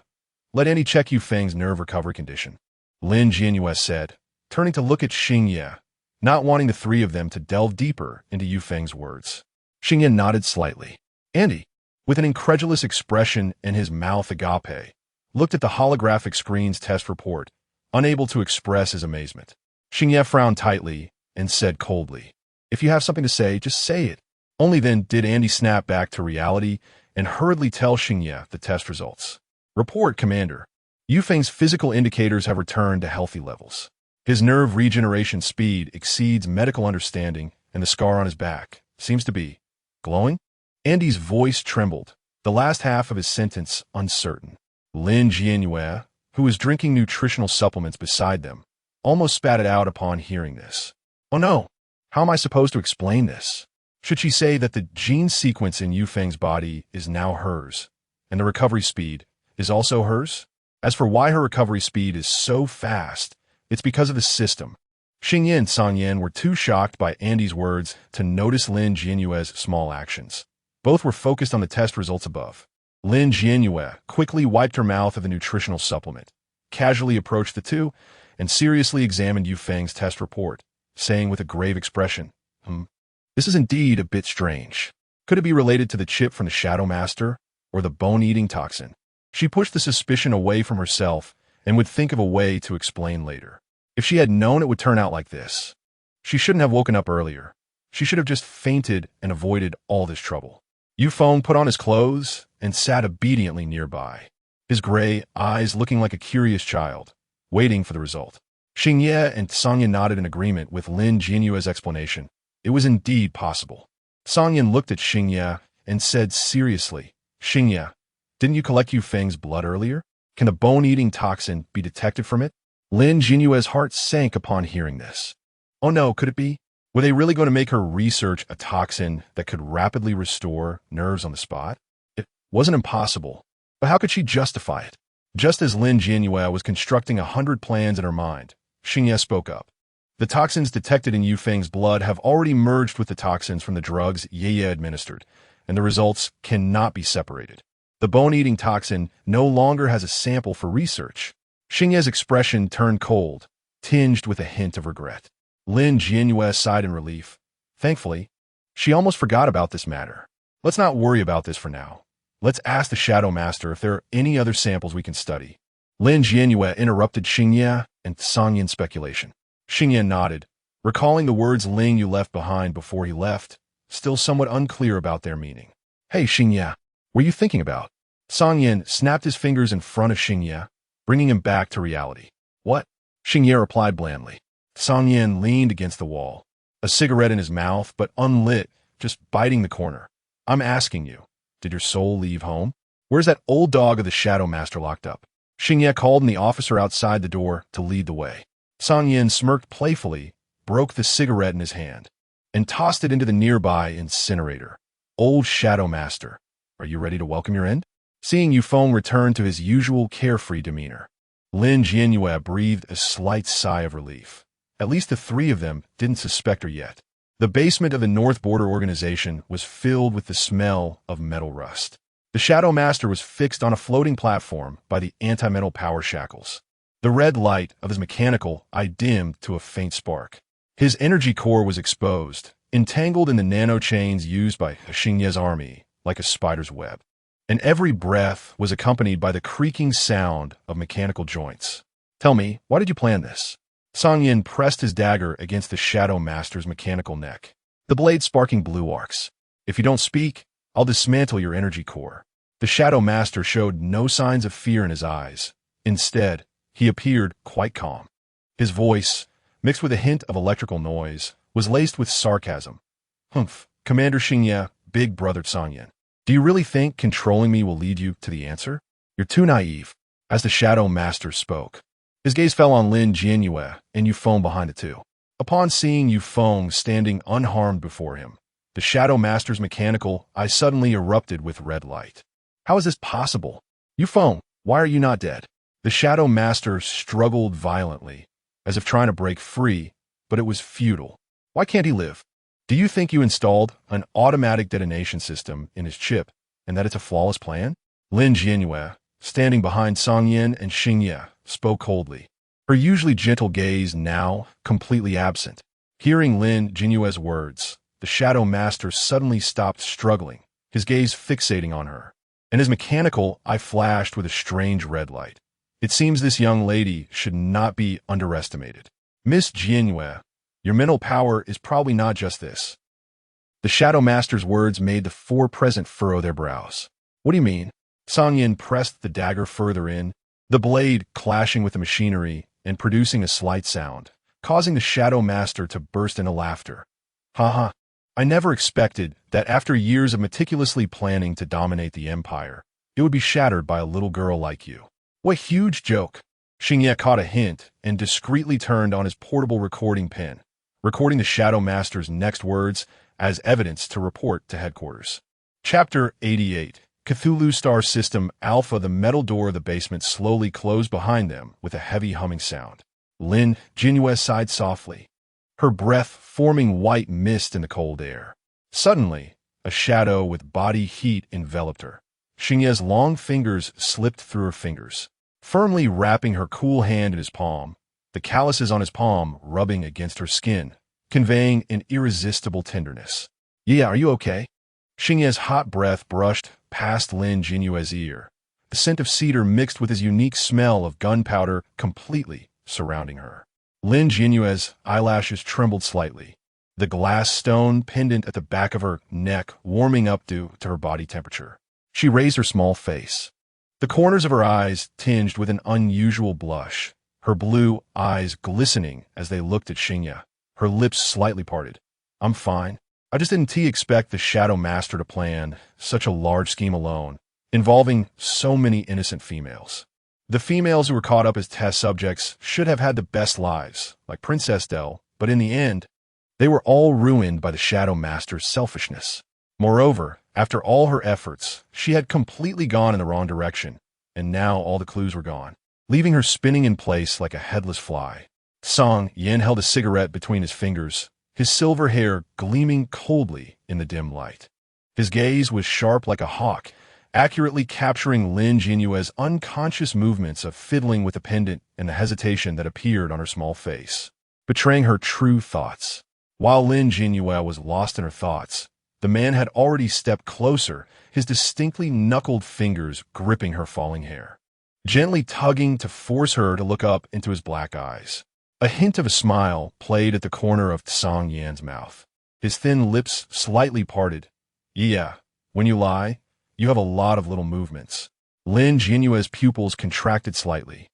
let Andy check Yufeng's nerve recovery condition," Lin Jianyue said, turning to look at Xingye, not wanting the three of them to delve deeper into Yufeng's words. Xingye nodded slightly. Andy, with an incredulous expression in his mouth agape, looked at the holographic screen's test report, unable to express his amazement. Xingye frowned tightly and said coldly, "If you have something to say, just say it." Only then did Andy snap back to reality and hurriedly tell Xingye the test results. "Report, Commander. Yufeng's physical indicators have returned to healthy levels. His nerve regeneration speed exceeds medical understanding, and the scar on his back seems to be glowing." Andy's voice trembled, the last half of his sentence uncertain. Lin Jianyue, who was drinking nutritional supplements beside them, almost spat it out upon hearing this. "Oh no, how am I supposed to explain this? Should she say that the gene sequence in Yufeng's body is now hers, and the recovery speed is also hers? As for why her recovery speed is so fast, it's because of the system." Xingye and Sangyan were too shocked by Andy's words to notice Lin Jianyue's small actions. Both were focused on the test results above. Lin Jianyue quickly wiped her mouth of the nutritional supplement, casually approached the two, and seriously examined Yufeng's test report, saying with a grave expression, "This is indeed a bit strange. Could it be related to the chip from the Shadow Master, or the bone-eating toxin?" She pushed the suspicion away from herself and would think of a way to explain later. If she had known it would turn out like this, she shouldn't have woken up earlier. She should have just fainted and avoided all this trouble. Yufeng put on his clothes and sat obediently nearby, his gray eyes looking like a curious child, waiting for the result. Xingye and Sangyan nodded in agreement with Lin Jianyue's explanation. It was indeed possible. Sangyan looked at Xingye and said seriously, "Xingye, didn't you collect Yufeng's blood earlier? Can the bone-eating toxin be detected from it?" Lin Jianyue's heart sank upon hearing this. Oh no, could it be? Were they really going to make her research a toxin that could rapidly restore nerves on the spot? It wasn't impossible, but how could she justify it? Just as Lin Jianyue was constructing 100 plans in her mind, Xingye spoke up. "The toxins detected in Yufeng's blood have already merged with the toxins from the drugs Yueyue administered, and the results cannot be separated. The bone-eating toxin no longer has a sample for research." Xingye's expression turned cold, tinged with a hint of regret. Lin Jianyue sighed in relief. Thankfully, she almost forgot about this matter. "Let's not worry about this for now. Let's ask the Shadow Master if there are any other samples we can study." Lin Jianyue interrupted Xingye and Sangyan's speculation. Xingye nodded, recalling the words Ling Yu left behind before he left, still somewhat unclear about their meaning. Hey, Xingye, what are you thinking about? Song Yin snapped his fingers in front of Xingye, bringing him back to reality. What? Xingye replied blandly. Song Yin leaned against the wall, a cigarette in his mouth, but unlit, just biting the corner. I'm asking you, did your soul leave home? Where's that old dog of the Shadow Master locked up? Xingye called and the officer outside the door to lead the way. Song Yin smirked playfully, broke the cigarette in his hand, and tossed it into the nearby incinerator. Old Shadow Master, are you ready to welcome your end? Seeing Yufeng return to his usual carefree demeanor, Lin Jianyue breathed a slight sigh of relief. At least the three of them didn't suspect her yet. The basement of the North Border organization was filled with the smell of metal rust. The Shadow Master was fixed on a floating platform by the anti-metal power shackles. The red light of his mechanical eye dimmed to a faint spark. His energy core was exposed, entangled in the nano-chains used by Xingye's army like a spider's web. And every breath was accompanied by the creaking sound of mechanical joints. Tell me, why did you plan this? Song Yin pressed his dagger against the Shadow Master's mechanical neck, the blade sparking blue arcs. If you don't speak, I'll dismantle your energy core. The Shadow Master showed no signs of fear in his eyes. Instead, he appeared quite calm. His voice, mixed with a hint of electrical noise, was laced with sarcasm. Humph, Commander Xingye, big brother Song Yin. Do you really think controlling me will lead you to the answer? You're too naive. As the Shadow Master spoke, his gaze fell on Lin Jianyue and Yufeng behind the two. Upon seeing Yufeng standing unharmed before him, the Shadow Master's mechanical eye suddenly erupted with red light. How is this possible? Yufeng, why are you not dead? The Shadow Master struggled violently, as if trying to break free, but it was futile. Why can't he live? Do you think you installed an automatic detonation system in his chip, and that it's a flawless plan? Lin Jianyue, standing behind Song Yin and Xingye, spoke coldly, her usually gentle gaze now completely absent. Hearing Lin Jianyue's words, the Shadow Master suddenly stopped struggling, his gaze fixating on her, and his mechanical eye flashed with a strange red light. It seems this young lady should not be underestimated. Miss Jianyue, your mental power is probably not just this. The Shadow Master's words made the four present furrow their brows. What do you mean? Song Yin pressed the dagger further in, the blade clashing with the machinery and producing a slight sound, causing the Shadow Master to burst into laughter. Haha, I never expected that after years of meticulously planning to dominate the Empire, it would be shattered by a little girl like you. What huge joke! Xingye caught a hint and discreetly turned on his portable recording pen, recording the Shadow Master's next words as evidence to report to headquarters. Chapter 88. Cthulhu Star System Alpha. The metal door of the basement slowly closed behind them with a heavy humming sound. Lin Jianyue sighed softly, her breath forming white mist in the cold air. Suddenly, a shadow with body heat enveloped her. Xingye's long fingers slipped through her fingers, firmly wrapping her cool hand in his palm, the calluses on his palm rubbing against her skin, conveying an irresistible tenderness. Yeah, are you okay? Xingye's hot breath brushed past Lin Jianyue's ear, the scent of cedar mixed with his unique smell of gunpowder completely surrounding her. Lin Jianyue's eyelashes trembled slightly, the glass stone pendant at the back of her neck warming up due to her body temperature. She raised her small face, the corners of her eyes tinged with an unusual blush, her blue eyes glistening as they looked at Xingye, her lips slightly parted. I'm fine. I just didn't expect the Shadow Master to plan such a large scheme alone, involving so many innocent females. The females who were caught up as test subjects should have had the best lives, like Princess Del, but in the end, they were all ruined by the Shadow Master's selfishness. Moreover, after all her efforts, she had completely gone in the wrong direction, and now all the clues were gone, leaving her spinning in place like a headless fly. Song Yin held a cigarette between his fingers, his silver hair gleaming coldly in the dim light. His gaze was sharp like a hawk, accurately capturing Lin Jianyue's unconscious movements of fiddling with the pendant and the hesitation that appeared on her small face, betraying her true thoughts. While Lin Jianyue was lost in her thoughts, the man had already stepped closer, his distinctly knuckled fingers gripping her falling hair, gently tugging to force her to look up into his black eyes. A hint of a smile played at the corner of Song Yan's mouth, his thin lips slightly parted. Yeah, When you lie, you have a lot of little movements. Lin Jianyue's pupils contracted slightly.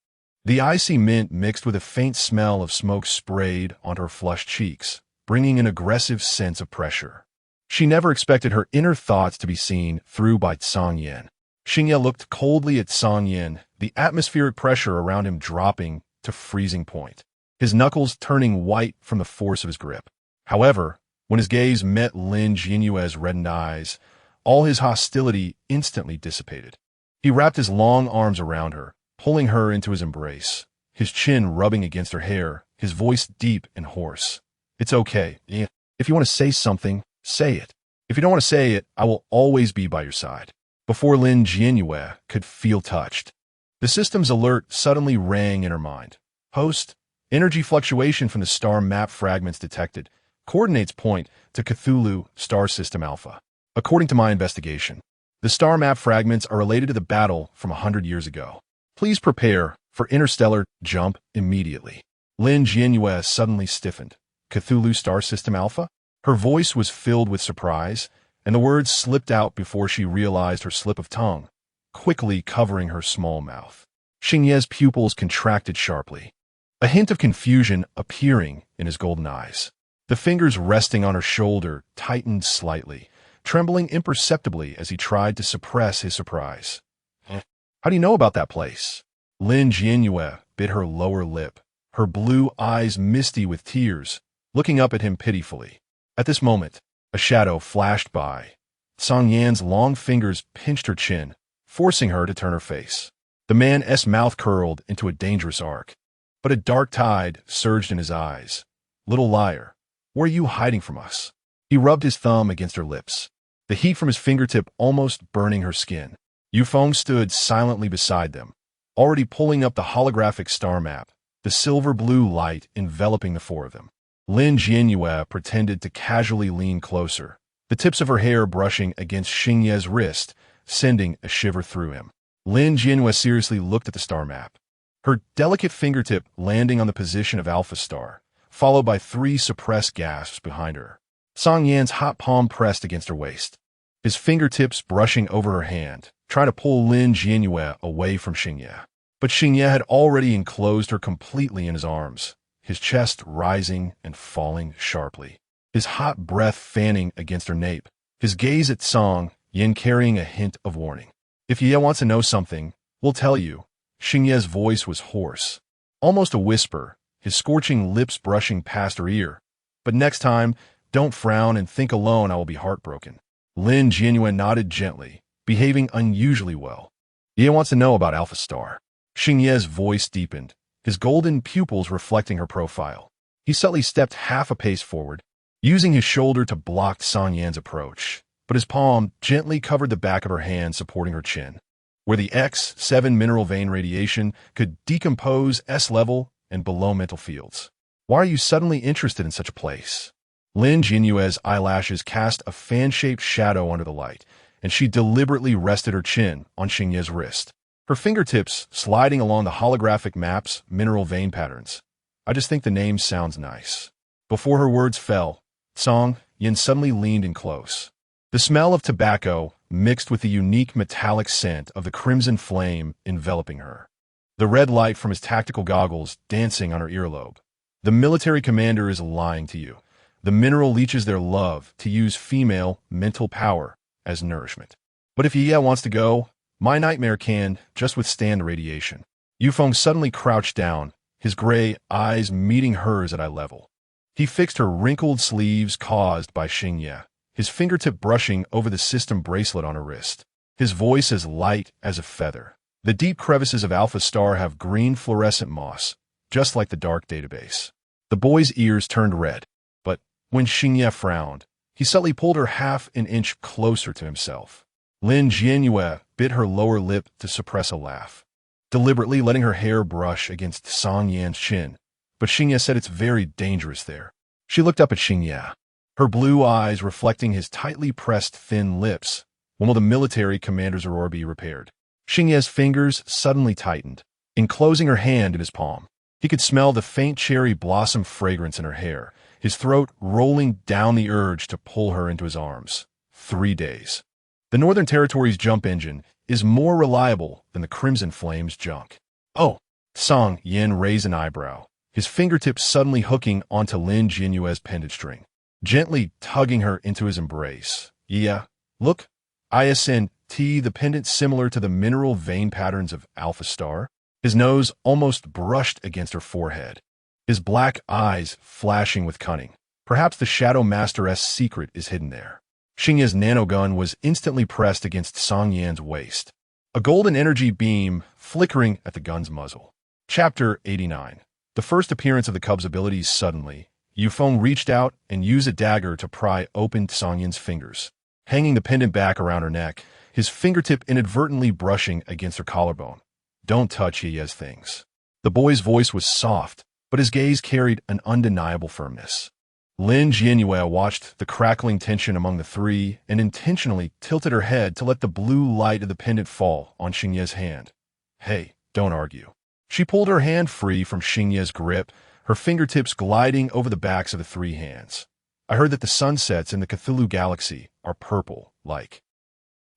The icy mint mixed with a faint smell of smoke sprayed onto her flushed cheeks, bringing an aggressive sense of pressure. She never expected her inner thoughts to be seen through by Song Yan. Xingye looked coldly at Song Yan, the atmospheric pressure around him dropping to freezing point, his knuckles turning white from the force of his grip. However, when his gaze met Lin Jianyue's reddened eyes, all his hostility instantly dissipated. He wrapped his long arms around her, pulling her into his embrace, his chin rubbing against her hair, his voice deep and hoarse. "It's okay. If you want to say something, say it. If you don't want to say it, I will always be by your side." Before Lin Jianyue could feel touched, the system's alert suddenly rang in her mind. Host, energy fluctuation from the star map fragments detected. Coordinates point to Cthulhu star system Alpha. According to my investigation, the star map fragments are related to the battle from 100 years ago. Please prepare for interstellar jump immediately. Lin Jianyue suddenly stiffened. Cthulhu star system Alpha? Her voice was filled with surprise, and the words slipped out before she realized her slip of tongue, quickly covering her small mouth. Xingye's pupils contracted sharply, a hint of confusion appearing in his golden eyes. The fingers resting on her shoulder tightened slightly, trembling imperceptibly as he tried to suppress his surprise. "How do you know about that place?" Lin Jianyue bit her lower lip, her blue eyes misty with tears, looking up at him pitifully. At this moment, a shadow flashed by. Song Yan's long fingers pinched her chin, forcing her to turn her face. The man's mouth curled into a dangerous arc, but a dark tide surged in his eyes. "Little liar, where are you hiding from us?" He rubbed his thumb against her lips, the heat from his fingertip almost burning her skin. Yufeng stood silently beside them, already pulling up the holographic star map, the silver-blue light enveloping the four of them. Lin Jianyue pretended to casually lean closer, the tips of her hair brushing against Xingye's wrist, sending a shiver through him. Lin Jianyue seriously looked at the star map, her delicate fingertip landing on the position of Alpha Star, followed by 3 suppressed gasps behind her. Song Yan's hot palm pressed against her waist, his fingertips brushing over her hand, trying to pull Lin Jianyue away from Xingye. But Xingye had already enclosed her completely in his arms, his chest rising and falling sharply, his hot breath fanning against her nape, his gaze at Song Yan carrying a hint of warning. "If Yueyue wants to know something, we'll tell you." Xingye's voice was hoarse, almost a whisper, his scorching lips brushing past her ear. "But next time, don't frown and think alone I will be heartbroken." Lin Jianyue nodded gently, behaving unusually well. "Yueyue wants to know about Alpha Star." Xingye's voice deepened, his golden pupils reflecting her profile. He subtly stepped half a pace forward, using his shoulder to block Song Yan's approach, but his palm gently covered the back of her hand supporting her chin, where the X7 mineral vein radiation could decompose S-level and below mental fields. "Why are you suddenly interested in such a place?" Lin Jianyue's eyelashes cast a fan-shaped shadow under the light, and she deliberately rested her chin on Xingye's wrist, her fingertips sliding along the holographic map's mineral vein patterns. "I just think the name sounds nice." Before her words fell, Song Yan suddenly leaned in close. The smell of tobacco mixed with the unique metallic scent of the crimson flame enveloping her. The red light from his tactical goggles dancing on her earlobe. "The military commander is lying to you. The mineral leeches their love to use female mental power as nourishment. But if Yueyue wants to go, my nightmare can just withstand the radiation." Yufeng suddenly crouched down, his gray eyes meeting hers at eye level. He fixed her wrinkled sleeves caused by Xingye, his fingertip brushing over the system bracelet on her wrist, his voice as light as a feather. "The deep crevices of Alpha Star have green fluorescent moss, just like the dark database." The boy's ears turned red, but when Xingye frowned, he subtly pulled her half an inch closer to himself. Lin Jianyue bit her lower lip to suppress a laugh, deliberately letting her hair brush against Song Yan's chin. But Xingye said it's very dangerous there. She looked up at Xingye, her blue eyes reflecting his tightly pressed thin lips. "When will the military commander's aurora be repaired?" Xingye's fingers suddenly tightened, enclosing her hand in his palm. He could smell the faint cherry blossom fragrance in her hair, his throat rolling down the urge to pull her into his arms. 3 days. The Northern Territory's jump engine is more reliable than the Crimson Flame's junk. Oh, Song Yin raised an eyebrow, his fingertips suddenly hooking onto Lin Jianyue's pendant string, gently tugging her into his embrace. Yeah, look, ISNT, the pendant similar to the mineral vein patterns of Alpha Star. His nose almost brushed against her forehead, his black eyes flashing with cunning. Perhaps the Shadow Master's secret is hidden there. Xingye's nanogun was instantly pressed against Song Yan's waist, a golden energy beam flickering at the gun's muzzle. Chapter 89. The first appearance of the cub's abilities. Suddenly, Yufeng reached out and used a dagger to pry open Song Yan's fingers, hanging the pendant back around her neck, his fingertip inadvertently brushing against her collarbone. Don't touch Yueye's things. The boy's voice was soft, but his gaze carried an undeniable firmness. Lin Jianyue watched the crackling tension among the three and intentionally tilted her head to let the blue light of the pendant fall on Xingye's hand. Hey, don't argue. She pulled her hand free from Xingye's grip, her fingertips gliding over the backs of the three hands. I heard that the sunsets in the Cthulhu galaxy are purple, like.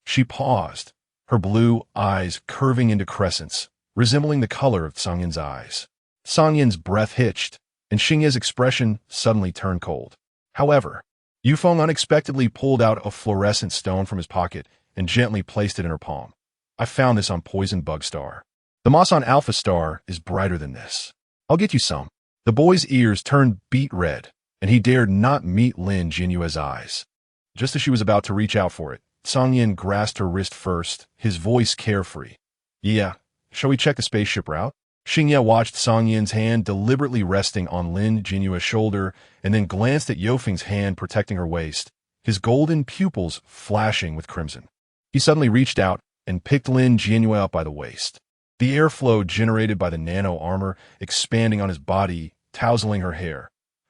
She paused, her blue eyes curving into crescents, resembling the color of Song Yin's eyes. Song Yin's breath hitched, and Xingye's expression suddenly turned cold. However, Yufeng unexpectedly pulled out a fluorescent stone from his pocket and gently placed it in her palm. I found this on Poison Bug Star. The moss on Alpha Star is brighter than this. I'll get you some. The boy's ears turned beet red, and he dared not meet Lin Jianyue's eyes. Just as she was about to reach out for it, Song Yin grasped her wrist first, his voice carefree. Yeah, shall we check the spaceship route? Xingye watched Song Yin's hand deliberately resting on Lin Jianyue's shoulder and then glanced at Yofeng's hand protecting her waist, his golden pupils flashing with crimson. He suddenly reached out and picked Lin Jianyue up by the waist. The airflow generated by the nano armor expanding on his body, tousling her hair.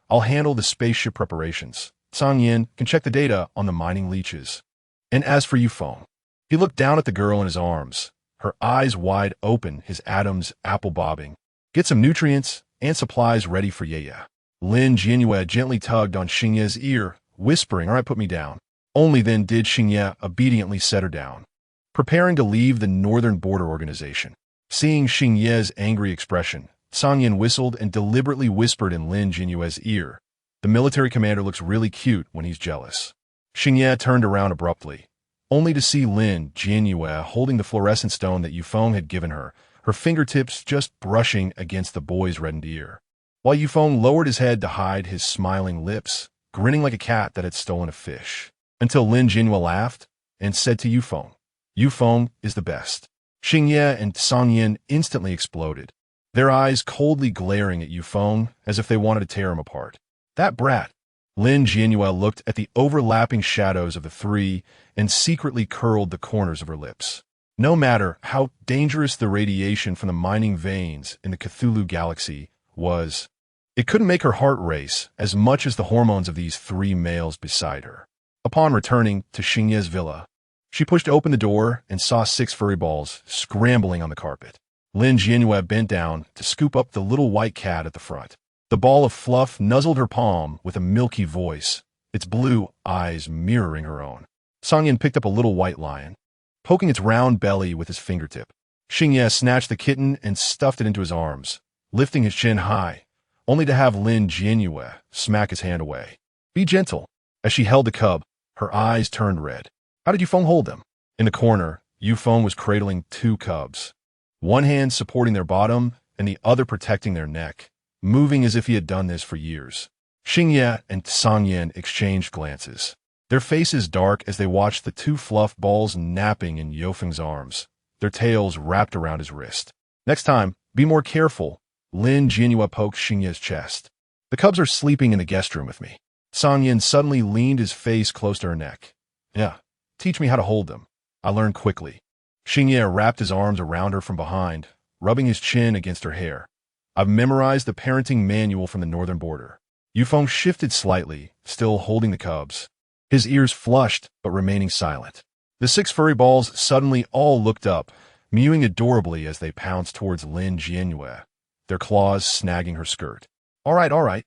I'll handle the spaceship preparations. Song Yin can check the data on the mining leeches. And as for Yufeng, he looked down at the girl in his arms, her eyes wide open, his atoms apple bobbing. Get some nutrients and supplies ready for Yueyue. Lin Jianyue gently tugged on Xingye's ear, whispering, all right, put me down. Only then did Xingye obediently set her down, preparing to leave the Northern Border Organization. Seeing Xingye's angry expression, Song Yin whistled and deliberately whispered in Lin Jianyue's ear. The military commander looks really cute when he's jealous. Xingye turned around abruptly, only to see Lin Jianyue holding the fluorescent stone that Yufeng had given her, her fingertips just brushing against the boy's reddened ear. While Yufeng lowered his head to hide his smiling lips, grinning like a cat that had stolen a fish, until Lin Jianyue laughed and said to Yufeng, Yufeng is the best. Xingye and Song Yin instantly exploded, their eyes coldly glaring at Yufeng as if they wanted to tear him apart. That brat! Lin Jianyue looked at the overlapping shadows of the three and secretly curled the corners of her lips. No matter how dangerous the radiation from the mining veins in the Cthulhu galaxy was, it couldn't make her heart race as much as the hormones of these three males beside her. Upon returning to Xingye's villa, she pushed open the door and saw 6 furry balls scrambling on the carpet. Lin Jianyue bent down to scoop up the little white cat at the front. The ball of fluff nuzzled her palm with a milky voice, its blue eyes mirroring her own. Song Yin picked up a little white lion, poking its round belly with his fingertip. Xingye snatched the kitten and stuffed it into his arms, lifting his chin high, only to have Lin Jianyue smack his hand away. Be gentle. As she held the cub, her eyes turned red. How did Yufeng hold them? In the corner, Yufeng was cradling 2 cubs, one hand supporting their bottom and the other protecting their neck, moving as if he had done this for years. Xingye and Song Yin exchanged glances, their faces dark as they watched the 2 fluff balls napping in Yofeng's arms, their tails wrapped around his wrist. Next time, be more careful. Lin Jianyue poked Xingye's chest. The cubs are sleeping in the guest room with me. Song Yin suddenly leaned his face close to her neck. Yeah, teach me how to hold them. I learned quickly. Xingye wrapped his arms around her from behind, rubbing his chin against her hair. I've memorized the parenting manual from the northern border. Yufeng shifted slightly, still holding the cubs, his ears flushed but remaining silent. The 6 furry balls suddenly all looked up, mewing adorably as they pounced towards Lin Jianyue, their claws snagging her skirt. All right.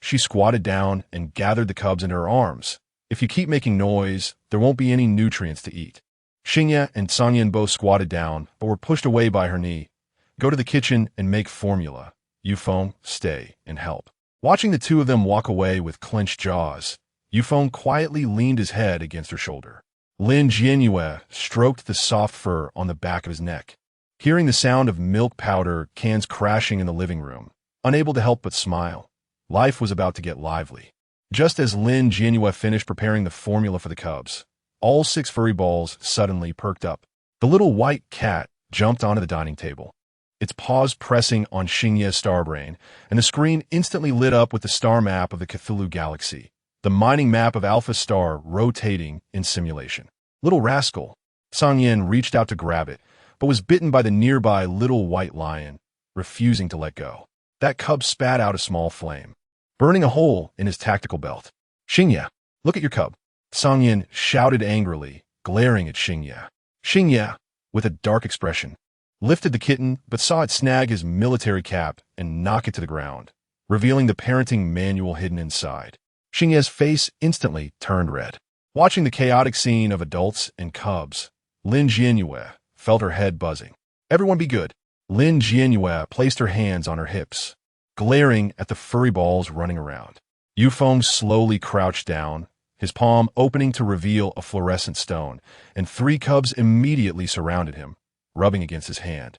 She squatted down and gathered the cubs into her arms, If you keep making noise, there won't be any nutrients to eat. Xingye and Sangyan both squatted down, but were pushed away by her knee. Go to the kitchen and make formula. Yufeng, stay and help. Watching the two of them walk away with clenched jaws, Yufeng quietly leaned his head against her shoulder. Lin Jianyue stroked the soft fur on the back of his neck. Hearing the sound of milk powder cans crashing in the living room, unable to help but smile. Life was about to get lively. Just as Lin Jianyue finished preparing the formula for the cubs, all 6 furry balls suddenly perked up. The little white cat jumped onto the dining table, its paws pressing on Xingye's starbrain, and the screen instantly lit up with the star map of the Cthulhu Galaxy, the mining map of Alpha Star rotating in simulation. Little rascal. Sangyan reached out to grab it, but was bitten by the nearby little white lion, refusing to let go. That cub spat out a small flame, burning a hole in his tactical belt. Xingye, look at your cub. Sangyan shouted angrily, glaring at Xingye. Xingye, with a dark expression, lifted the kitten but saw it snag his military cap and knock it to the ground, revealing the parenting manual hidden inside. Xingye's face instantly turned red. Watching the chaotic scene of adults and cubs, Lin Jianyue felt her head buzzing. Everyone be good. Lin Jianyue placed her hands on her hips, glaring at the furry balls running around. Yufeng slowly crouched down, his palm opening to reveal a fluorescent stone, and 3 cubs immediately surrounded him, rubbing against his hand.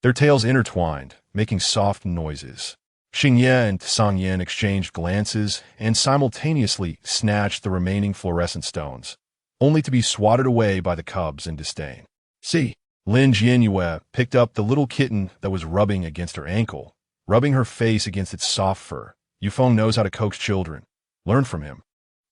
Their tails intertwined, making soft noises. Xingye and Sangyan exchanged glances and simultaneously snatched the remaining fluorescent stones, only to be swatted away by the cubs in disdain. See, Lin Jianyue picked up the little kitten that was rubbing against her ankle, rubbing her face against its soft fur. Yufeng knows how to coax children. Learn from him.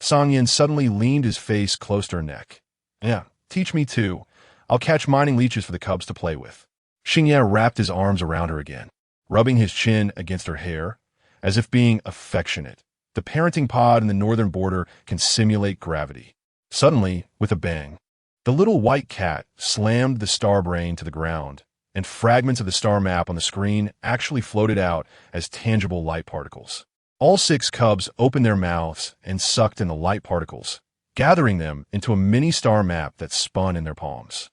Sangyan suddenly leaned his face close to her neck. Yeah, teach me too. I'll catch mining leeches for the cubs to play with. Xingye wrapped his arms around her again, rubbing his chin against her hair, as if being affectionate. The parenting pod in the northern border can simulate gravity. Suddenly, with a bang, the little white cat slammed the star brain to the ground, and fragments of the star map on the screen actually floated out as tangible light particles. All 6 cubs opened their mouths and sucked in the light particles, gathering them into a mini star map that spun in their palms.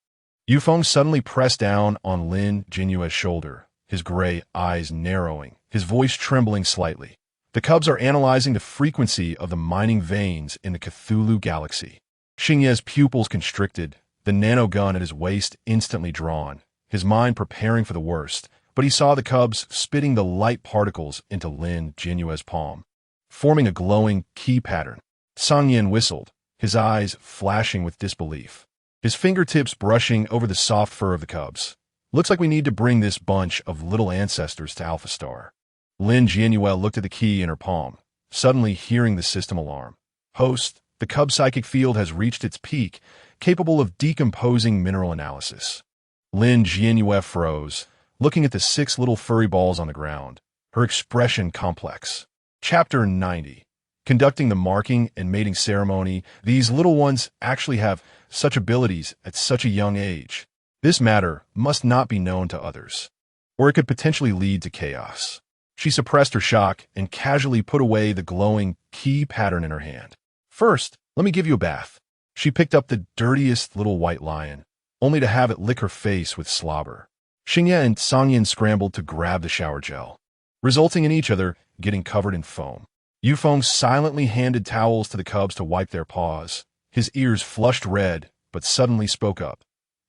Yufeng suddenly pressed down on Lin Jianyue's shoulder, his gray eyes narrowing, his voice trembling slightly. The cubs are analyzing the frequency of the mining veins in the Cthulhu Galaxy. Xingye's pupils constricted, the nanogun at his waist instantly drawn, his mind preparing for the worst, but he saw the cubs spitting the light particles into Lin Jianyue's palm, forming a glowing key pattern. Sangyan whistled, his eyes flashing with disbelief, his fingertips brushing over the soft fur of the cubs. Looks like we need to bring this bunch of little ancestors to Alpha Star. Lin Jianyue looked at the key in her palm, suddenly hearing the system alarm. Host, the cub psychic field has reached its peak, capable of decomposing mineral analysis. Lin Jianyue froze, looking at the 6 little furry balls on the ground, her expression complex. Chapter 90. Conducting the marking and mating ceremony, these little ones actually have such abilities at such a young age. This matter must not be known to others, or it could potentially lead to chaos. She suppressed her shock and casually put away the glowing key pattern in her hand. First, let me give you a bath. She picked up the dirtiest little white lion, only to have it lick her face with slobber. Xingye and Sangyan scrambled to grab the shower gel, resulting in each other getting covered in foam. Yufeng silently handed towels to the cubs to wipe their paws. His ears flushed red, but suddenly spoke up.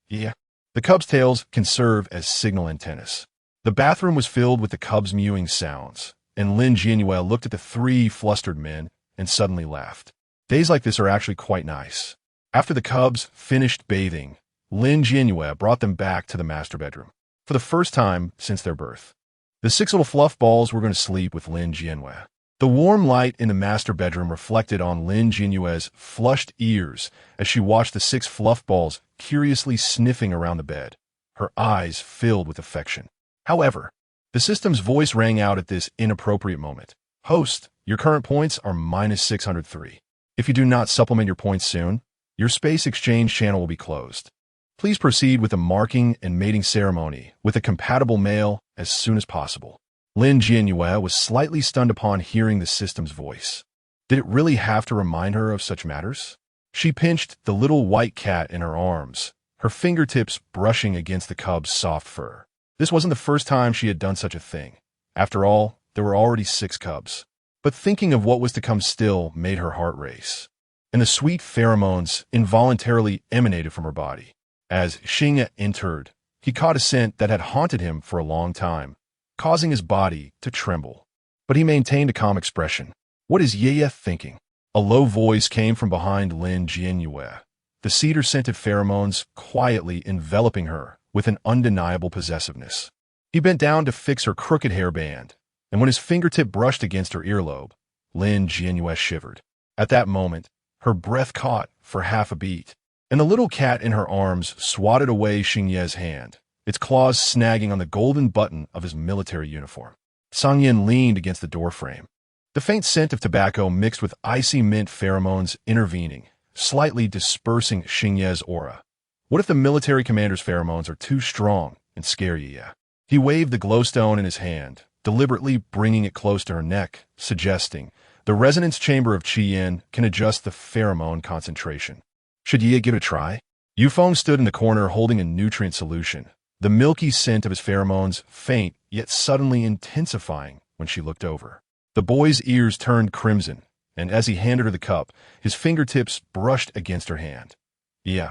Yeah. The cubs' tails can serve as signal antennas. The bathroom was filled with the cubs' mewing sounds, and Lin Jianyue looked at the 3 flustered men and suddenly laughed. Days like this are actually quite nice. After the cubs finished bathing, Lin Jianyue brought them back to the master bedroom, for the first time since their birth. The 6 little fluff balls were going to sleep with Lin Jianyue. The warm light in the master bedroom reflected on Lin Jianyue's flushed ears as she watched the 6 fluff balls curiously sniffing around the bed, her eyes filled with affection. However, the system's voice rang out at this inappropriate moment. Host, your current points are -603. If you do not supplement your points soon, your space exchange channel will be closed. Please proceed with the marking and mating ceremony with a compatible male as soon as possible. Lin Jianyue was slightly stunned upon hearing the system's voice. Did it really have to remind her of such matters? She pinched the little white cat in her arms, her fingertips brushing against the cub's soft fur. This wasn't the first time she had done such a thing. After all, there were already 6 cubs. But thinking of what was to come still made her heart race. And the sweet pheromones involuntarily emanated from her body. As Xingye entered, he caught a scent that had haunted him for a long time, causing his body to tremble. But he maintained a calm expression. What is Yueyue thinking? A low voice came from behind Lin Jianyue, the cedar-scented pheromones quietly enveloping her with an undeniable possessiveness. He bent down to fix her crooked hairband, and when his fingertip brushed against her earlobe, Lin Jianyue shivered. At that moment, her breath caught for half a beat, and the little cat in her arms swatted away Xingye's hand, its claws snagging on the golden button of his military uniform. Sangyin leaned against the doorframe, the faint scent of tobacco mixed with icy mint pheromones intervening, slightly dispersing Xingye's aura. What if the military commander's pheromones are too strong and scare Yueyue? He waved the glowstone in his hand, deliberately bringing it close to her neck, suggesting, the resonance chamber of Qi-Yin can adjust the pheromone concentration. Should Yueyue give it a try? Yufeng stood in the corner holding a nutrient solution, the milky scent of his pheromones faint yet suddenly intensifying when she looked over. The boy's ears turned crimson, and as he handed her the cup, his fingertips brushed against her hand. Yeah,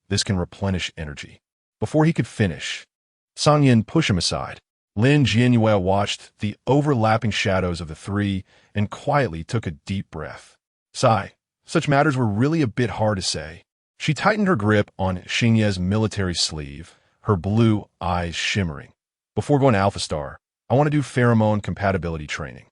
this can replenish energy. Before he could finish, Sangyin pushed him aside. Lin Jianyue watched the overlapping shadows of the 3 and quietly took a deep breath. Sigh. Such matters were really a bit hard to say. She tightened her grip on Xingye's military sleeve, her blue eyes shimmering. Before going to Alpha Star, I want to do pheromone compatibility training.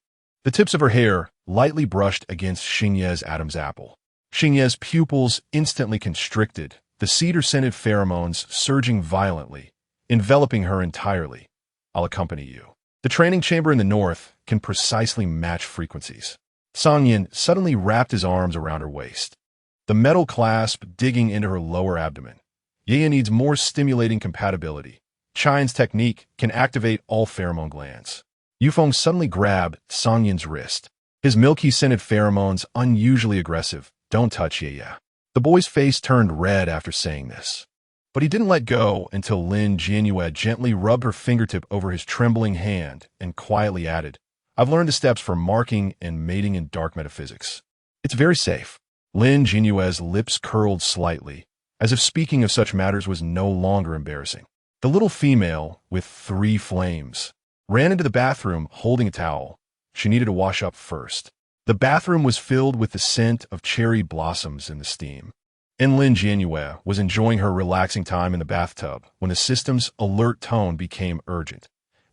The tips of her hair lightly brushed against Xingye's Adam's apple. Xingye's pupils instantly constricted, the cedar-scented pheromones surging violently, enveloping her entirely. I'll accompany you. The training chamber in the north can precisely match frequencies. Sangyin suddenly wrapped his arms around her waist, the metal clasp digging into her lower abdomen. Yueyue needs more stimulating compatibility. Qian's technique can activate all pheromone glands. Yufeng suddenly grabbed Sangyin's wrist, his milky-scented pheromones unusually aggressive. Don't touch Yueyue. The boy's face turned red after saying this. But he didn't let go until Lin Jianyue gently rubbed her fingertip over his trembling hand and quietly added, I've learned the steps for marking and mating in dark metaphysics. It's very safe. Lin Jianyue's lips curled slightly, as if speaking of such matters was no longer embarrassing. The little female, with 3 flames, ran into the bathroom holding a towel. She needed to wash up first. The bathroom was filled with the scent of cherry blossoms in the steam. And Lin Jianyue was enjoying her relaxing time in the bathtub when the system's alert tone became urgent.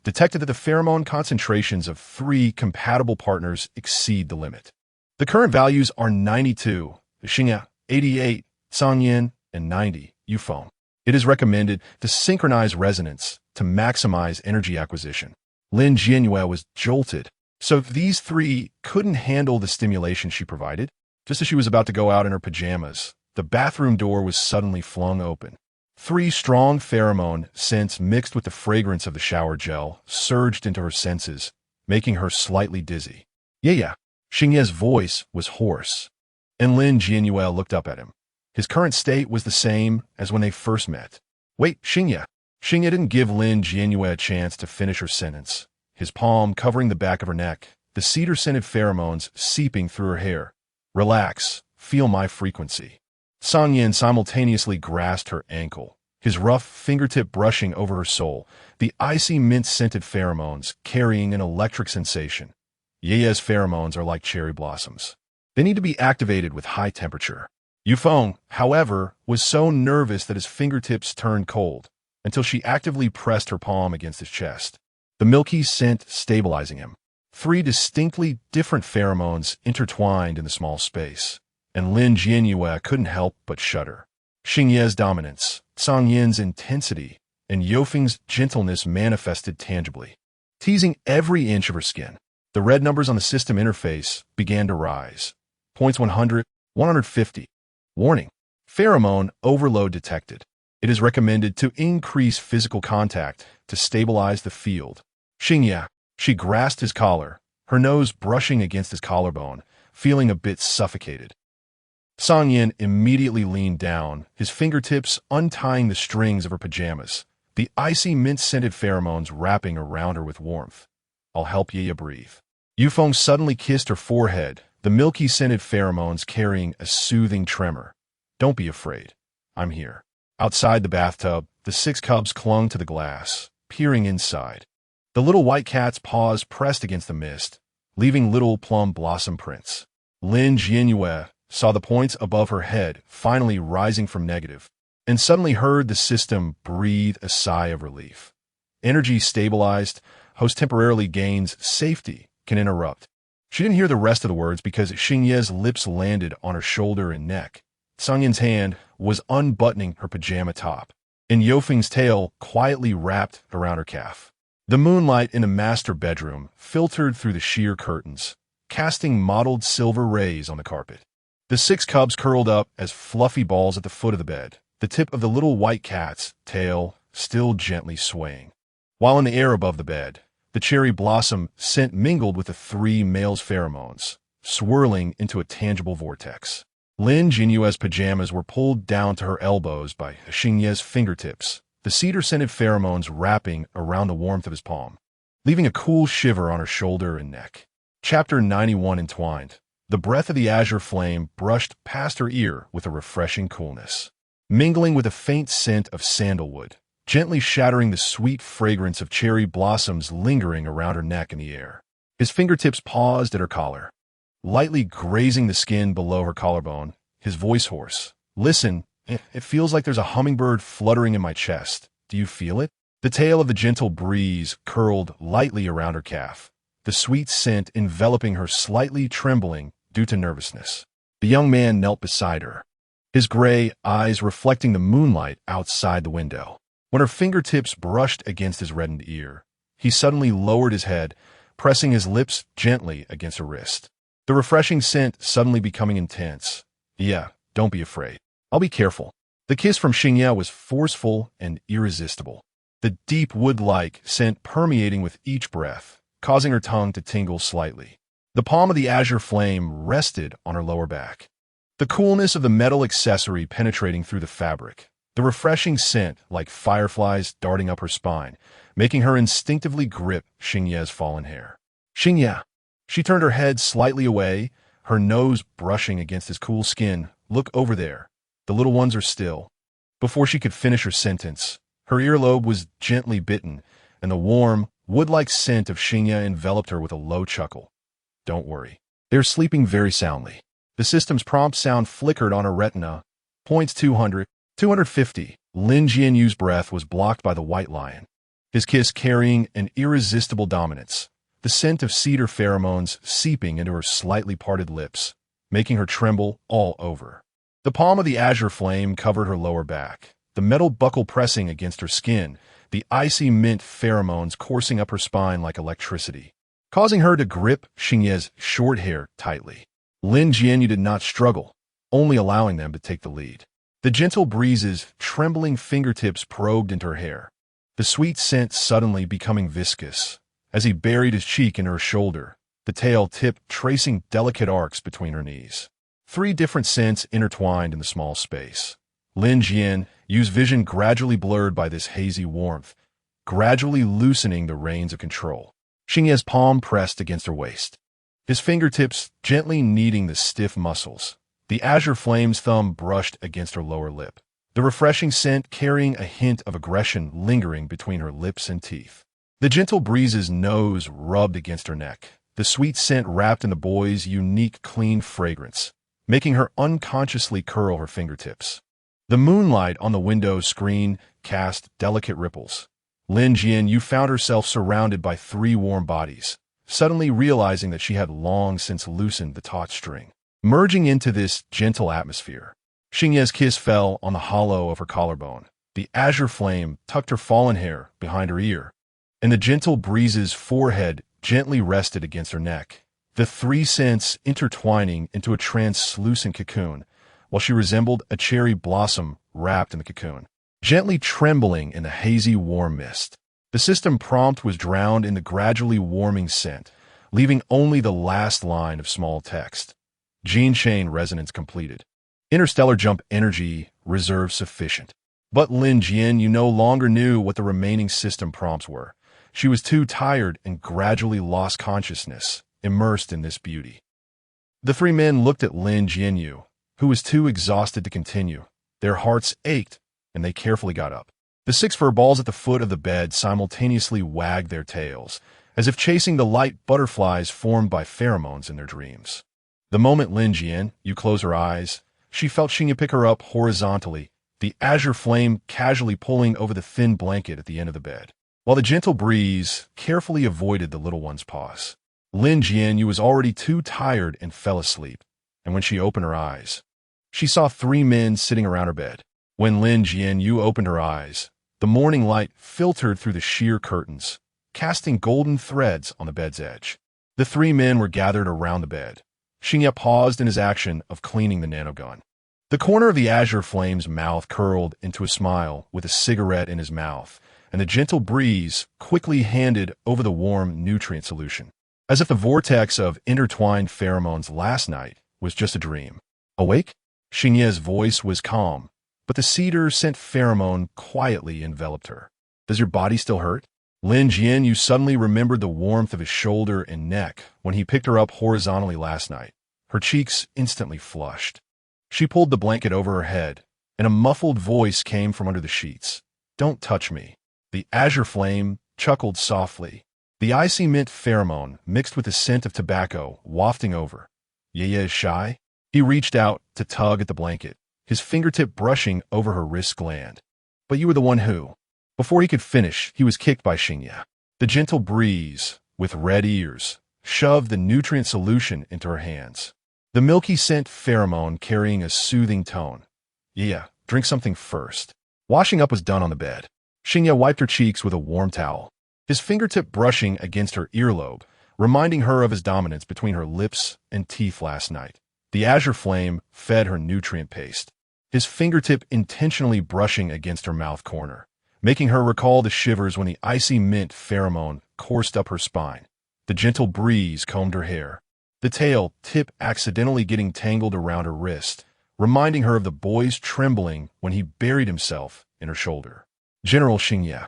Detected that the pheromone concentrations of 3 compatible partners exceed the limit. The current values are 92, Xingye, 88, Sangyin, and 90, Yufeng. It is recommended to synchronize resonance to maximize energy acquisition. Lin Jianyue was jolted. So these 3 couldn't handle the stimulation she provided? Just as she was about to go out in her pajamas, the bathroom door was suddenly flung open. 3 strong pheromone scents mixed with the fragrance of the shower gel surged into her senses, making her slightly dizzy. Yeah. Xingye's voice was hoarse, and Lin Jianyue looked up at him. His current state was the same as when they first met. Wait, Xingye. Xingye didn't give Lin Jianyue a chance to finish her sentence, his palm covering the back of her neck, the cedar-scented pheromones seeping through her hair. Relax, feel my frequency. Sangyin simultaneously grasped her ankle, his rough fingertip brushing over her sole, the icy mint-scented pheromones carrying an electric sensation. Yueye's pheromones are like cherry blossoms. They need to be activated with high temperature. Yufeng, however, was so nervous that his fingertips turned cold, until she actively pressed her palm against his chest, the milky scent stabilizing him. 3 distinctly different pheromones intertwined in the small space, and Lin Jianyue couldn't help but shudder. Xingye's dominance, Sangyin's intensity, and Yufeng's gentleness manifested tangibly, teasing every inch of her skin. The red numbers on the system interface began to rise. Points 100, 150. Warning. Pheromone overload detected. It is recommended to increase physical contact to stabilize the field. Xingye. She grasped his collar, her nose brushing against his collarbone, feeling a bit suffocated. Sangyin immediately leaned down, his fingertips untying the strings of her pajamas, the icy mint-scented pheromones wrapping around her with warmth. "I'll help Yueyue breathe." Yufeng suddenly kissed her forehead, the milky-scented pheromones carrying a soothing tremor. "Don't be afraid. I'm here." Outside the bathtub, the 6 cubs clung to the glass, peering inside. The little white cat's paws pressed against the mist, leaving little plum blossom prints. Lin Jianyue saw the points above her head finally rising from negative, and suddenly heard the system breathe a sigh of relief. Energy stabilized, host temporarily gains, safety can interrupt. She didn't hear the rest of the words because Xingye's lips landed on her shoulder and neck. Sangyin's hand was unbuttoning her pajama top, and Yofeng's tail quietly wrapped around her calf. The moonlight in the master bedroom filtered through the sheer curtains, casting mottled silver rays on the carpet. The 6 cubs curled up as fluffy balls at the foot of the bed, the tip of the little white cat's tail still gently swaying. While in the air above the bed, the cherry blossom scent mingled with the 3 males' pheromones, swirling into a tangible vortex. Lin Jianyue's pajamas were pulled down to her elbows by Xingye's fingertips, the cedar-scented pheromones wrapping around the warmth of his palm, leaving a cool shiver on her shoulder and neck. Chapter 91 Entwined. The breath of the azure flame brushed past her ear with a refreshing coolness, mingling with a faint scent of sandalwood, gently shattering the sweet fragrance of cherry blossoms lingering around her neck in the air. His fingertips paused at her collar, lightly grazing the skin below her collarbone, his voice hoarse. "Listen, it feels like there's a hummingbird fluttering in my chest. Do you feel it?" The tail of the gentle breeze curled lightly around her calf, the sweet scent enveloping her, slightly trembling due to nervousness. The young man knelt beside her, his gray eyes reflecting the moonlight outside the window. When her fingertips brushed against his reddened ear, he suddenly lowered his head, pressing his lips gently against her wrist. The refreshing scent suddenly becoming intense. "Yeah, don't be afraid. I'll be careful." The kiss from Xingye was forceful and irresistible, the deep wood-like scent permeating with each breath, causing her tongue to tingle slightly. The palm of the azure flame rested on her lower back, the coolness of the metal accessory penetrating through the fabric, the refreshing scent like fireflies darting up her spine, making her instinctively grip Xingye's fallen hair. "Xingye." She turned her head slightly away, her nose brushing against his cool skin. "Look over there. The little ones are still." Before she could finish her sentence, her earlobe was gently bitten, and the warm, wood-like scent of Xingye enveloped her with a low chuckle. "Don't worry. They're sleeping very soundly." The system's prompt sound flickered on her retina. Points 200, 250. Lin Jianyue's breath was blocked by the white lion, his kiss carrying an irresistible dominance, the scent of cedar pheromones seeping into her slightly parted lips, making her tremble all over. The palm of the azure flame covered her lower back, the metal buckle pressing against her skin, the icy mint pheromones coursing up her spine like electricity, causing her to grip Xingye's short hair tightly. Lin Jianyue did not struggle, only allowing them to take the lead. The gentle breeze's trembling fingertips probed into her hair, the sweet scent suddenly becoming viscous, as he buried his cheek in her shoulder, the tail tip tracing delicate arcs between her knees. 3 different scents intertwined in the small space. Lin Jianyue's vision gradually blurred by this hazy warmth, gradually loosening the reins of control. Xingye's palm pressed against her waist, his fingertips gently kneading the stiff muscles. The azure flame's thumb brushed against her lower lip, the refreshing scent carrying a hint of aggression lingering between her lips and teeth. The gentle breeze's nose rubbed against her neck, the sweet scent wrapped in the boy's unique clean fragrance, making her unconsciously curl her fingertips. The moonlight on the window screen cast delicate ripples. Lin Jianyue found herself surrounded by 3 warm bodies, suddenly realizing that she had long since loosened the taut string. Merging into this gentle atmosphere, Xingye's kiss fell on the hollow of her collarbone. The azure flame tucked her fallen hair behind her ear, and the gentle breeze's forehead gently rested against her neck, the 3 scents intertwining into a translucent cocoon, while she resembled a cherry blossom wrapped in the cocoon, gently trembling in the hazy warm mist. The system prompt was drowned in the gradually warming scent, leaving only the last line of small text. Gene chain resonance completed. Interstellar jump energy reserve sufficient. But Lin Jianyue no longer knew what the remaining system prompts were. She was too tired and gradually lost consciousness, immersed in this beauty. The three men looked at Lin Jianyue, who was too exhausted to continue. Their hearts ached, and they carefully got up. The six fur balls at the foot of the bed simultaneously wagged their tails, as if chasing the light butterflies formed by pheromones in their dreams. The moment Lin Jianyue closed her eyes, she felt Xingye pick her up horizontally, the azure flame casually pulling over the thin blanket at the end of the bed, while the gentle breeze carefully avoided the little one's paws. Lin Jianyue was already too tired and fell asleep, and when she opened her eyes, she saw three men sitting around her bed. When Lin Jianyue opened her eyes, the morning light filtered through the sheer curtains, casting golden threads on the bed's edge. The three men were gathered around the bed. Xingye paused in his action of cleaning the nanogun. The corner of the azure flame's mouth curled into a smile with a cigarette in his mouth, and the gentle breeze quickly handed over the warm nutrient solution, as if the vortex of intertwined pheromones last night was just a dream. Awake? Xingye's voice was calm, but the cedar scent pheromone quietly enveloped her. Does your body still hurt? Lin Jianyue suddenly remembered the warmth of his shoulder and neck when he picked her up horizontally last night. Her cheeks instantly flushed. She pulled the blanket over her head, and a muffled voice came from under the sheets. Don't touch me. The azure flame chuckled softly, the icy mint pheromone mixed with the scent of tobacco wafting over. Yueyue is shy? He reached out to tug at the blanket, his fingertip brushing over her wrist gland. But you were the one who... Before he could finish, he was kicked by Xingye. The gentle breeze, with red ears, shoved the nutrient solution into her hands. The milky scent pheromone carrying a soothing tone. Yeah, drink something first. Washing up was done on the bed. Xingye wiped her cheeks with a warm towel, his fingertip brushing against her earlobe, reminding her of his dominance between her lips and teeth last night. The azure flame fed her nutrient paste, his fingertip intentionally brushing against her mouth corner, making her recall the shivers when the icy mint pheromone coursed up her spine. The gentle breeze combed her hair, the tail tip accidentally getting tangled around her wrist, reminding her of the boy's trembling when he buried himself in her shoulder. General Xingye,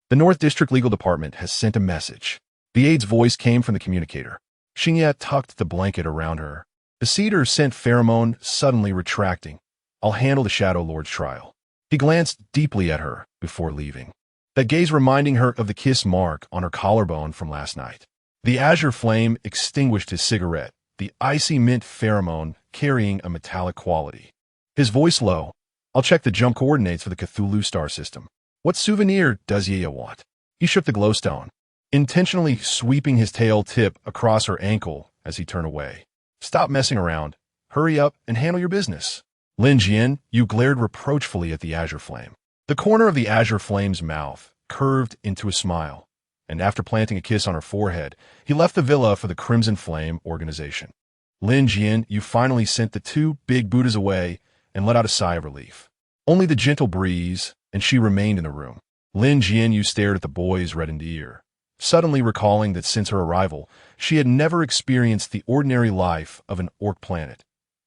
the North District Legal Department has sent a message. The aide's voice came from the communicator. Xingye tucked the blanket around her, the cedar scent pheromone suddenly retracting. I'll handle the Shadow Lord's trial. He glanced deeply at her before leaving, that gaze reminding her of the kiss mark on her collarbone from last night. The azure flame extinguished his cigarette, the icy mint pheromone carrying a metallic quality. His voice low. I'll check the jump coordinates for the Cthulhu star system. What souvenir does Yueyue want? He shook the glowstone, intentionally sweeping his tail tip across her ankle as he turned away. Stop messing around. Hurry up and handle your business. Lin Jianyue glared reproachfully at the azure flame. The corner of the azure flame's mouth curved into a smile, and after planting a kiss on her forehead, he left the villa for the Crimson Flame organization. Lin Jianyue finally sent the two big Buddhas away and let out a sigh of relief. Only the gentle breeze, and she remained in the room. Lin Jianyue stared at the boy's reddened ear, suddenly recalling that since her arrival, she had never experienced the ordinary life of an orc planet.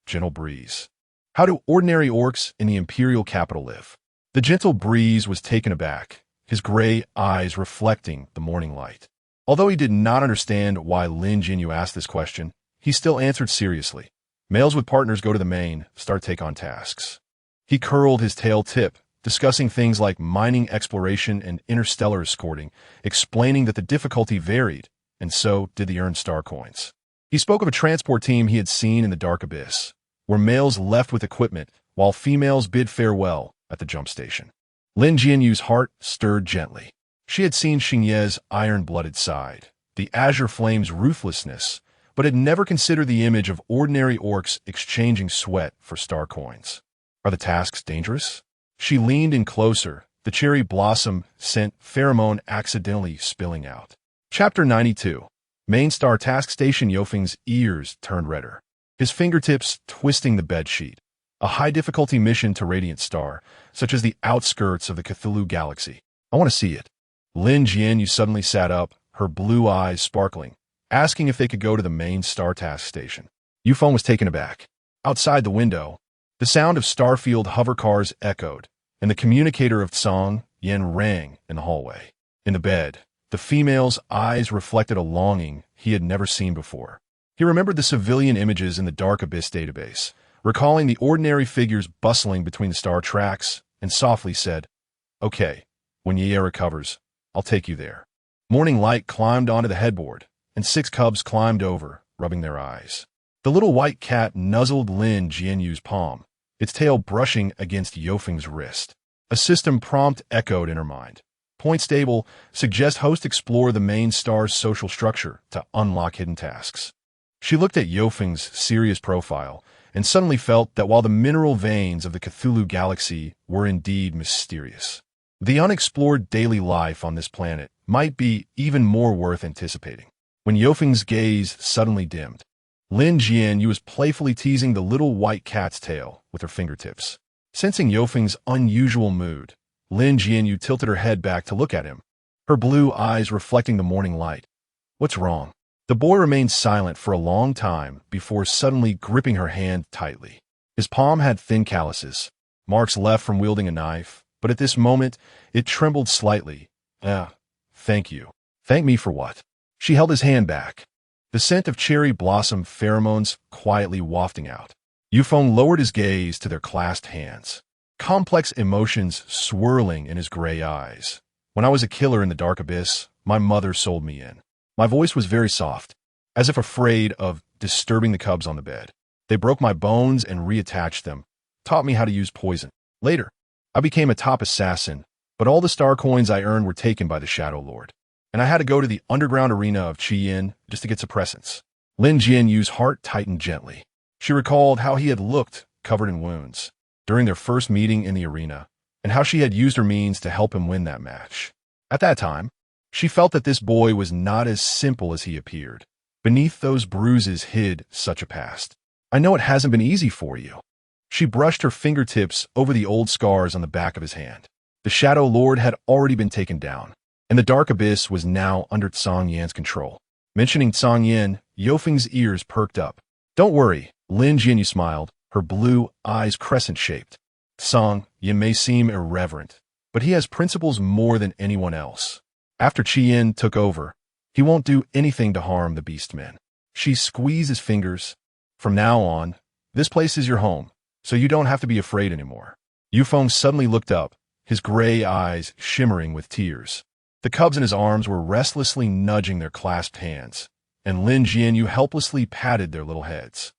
Gentle breeze. How do ordinary orcs in the imperial capital live? The gentle breeze was taken aback, his gray eyes reflecting the morning light. Although he did not understand why Lin Jianyue asked this question, he still answered seriously. Males with partners go to the main, start take on tasks. He curled his tail tip, discussing things like mining exploration and interstellar escorting, explaining that the difficulty varied, and so did the earned star coins. He spoke of a transport team he had seen in the dark abyss, where males left with equipment while females bid farewell at the jump station. Lin Jianyue's heart stirred gently. She had seen Xingye's iron-blooded side, the azure flame's ruthlessness, but had never considered the image of ordinary orcs exchanging sweat for star coins. Are the tasks dangerous? She leaned in closer, the cherry blossom scent pheromone accidentally spilling out. Chapter 92. Main star task station. Yofeng's ears turned redder, his fingertips twisting the bedsheet. A high-difficulty mission to Radiant Star, such as the outskirts of the Cthulhu galaxy. I want to see it. Lin Jianyue suddenly sat up, her blue eyes sparkling, asking if they could go to the main star task station. Yufeng was taken aback. Outside the window, the sound of Starfield hover cars echoed, and the communicator of Tsang Yen rang in the hallway. In the bed, the female's eyes reflected a longing he had never seen before. He remembered the civilian images in the Dark Abyss database, recalling the ordinary figures bustling between the star tracks, and softly said, "Okay, when Yueyue recovers, I'll take you there." Morning light climbed onto the headboard, and 6 cubs climbed over, rubbing their eyes. The little white cat nuzzled Lin Jianyue's palm, its tail brushing against Yofeng's wrist. A system prompt echoed in her mind. Point stable, suggest host explore the main star's social structure to unlock hidden tasks. She looked at Yofeng's serious profile and suddenly felt that while the mineral veins of the Cthulhu galaxy were indeed mysterious, the unexplored daily life on this planet might be even more worth anticipating. When Yofeng's gaze suddenly dimmed, Lin Jianyue was playfully teasing the little white cat's tail with her fingertips. Sensing Yofeng's unusual mood, Lin Jianyue tilted her head back to look at him, her blue eyes reflecting the morning light. "What's wrong?" The boy remained silent for a long time before suddenly gripping her hand tightly. His palm had thin calluses, marks left from wielding a knife, but at this moment it trembled slightly. Thank you." "Thank me for what?" She held his hand back, the scent of cherry blossom pheromones quietly wafting out. Yufeng lowered his gaze to their clasped hands, complex emotions swirling in his gray eyes. "When I was a killer in the Dark Abyss, my mother sold me in." My voice was very soft, as if afraid of disturbing the cubs on the bed. "They broke my bones and reattached them, taught me how to use poison. Later, I became a top assassin, but all the star coins I earned were taken by the Shadow Lord, and I had to go to the underground arena of Qiyin just to get suppressants." Lin Jianyue's heart tightened gently. She recalled how he had looked covered in wounds during their first meeting in the arena, and how she had used her means to help him win that match. At that time, she felt that this boy was not as simple as he appeared. Beneath those bruises hid such a past. "I know it hasn't been easy for you." She brushed her fingertips over the old scars on the back of his hand. The Shadow Lord had already been taken down, and the Dark Abyss was now under Tsang Yan's control. Mentioning Tsang Yan, Yofeng's ears perked up. "Don't worry," Lin Jianyue smiled, her blue eyes crescent-shaped. "Tsang Yan may seem irreverent, but he has principles more than anyone else. After Qiyin took over, he won't do anything to harm the beastmen." She squeezed his fingers. "From now on, this place is your home, so you don't have to be afraid anymore." Yufeng suddenly looked up, his gray eyes shimmering with tears. The cubs in his arms were restlessly nudging their clasped hands, and Lin Jianyue helplessly patted their little heads.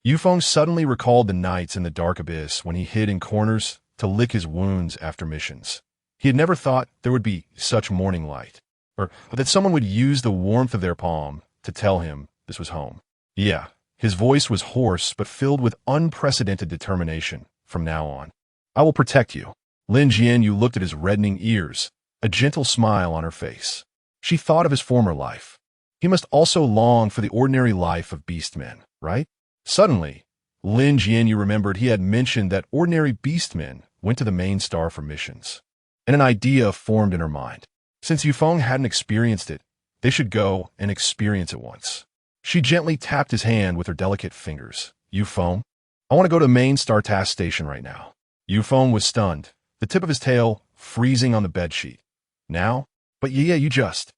Yufeng suddenly recalled the nights in the Dark Abyss when he hid in corners to lick his wounds after missions. He had never thought there would be such morning light, or that someone would use the warmth of their palm to tell him this was home. "Yeah." His voice was hoarse but filled with unprecedented determination. "From now on, I will protect you." Lin Jianyue looked at his reddening ears, a gentle smile on her face. She thought of his former life. He must also long for the ordinary life of beastmen, right? Suddenly, Lin Jianyue remembered he had mentioned that ordinary beastmen went to the main star for missions, and an idea formed in her mind. Since Yufeng hadn't experienced it, they should go and experience it once. She gently tapped his hand with her delicate fingers. "Yufeng, I want to go to the main star task station right now." Yufeng was stunned, the tip of his tail freezing on the bedsheet. "Now? But yeah, you just..."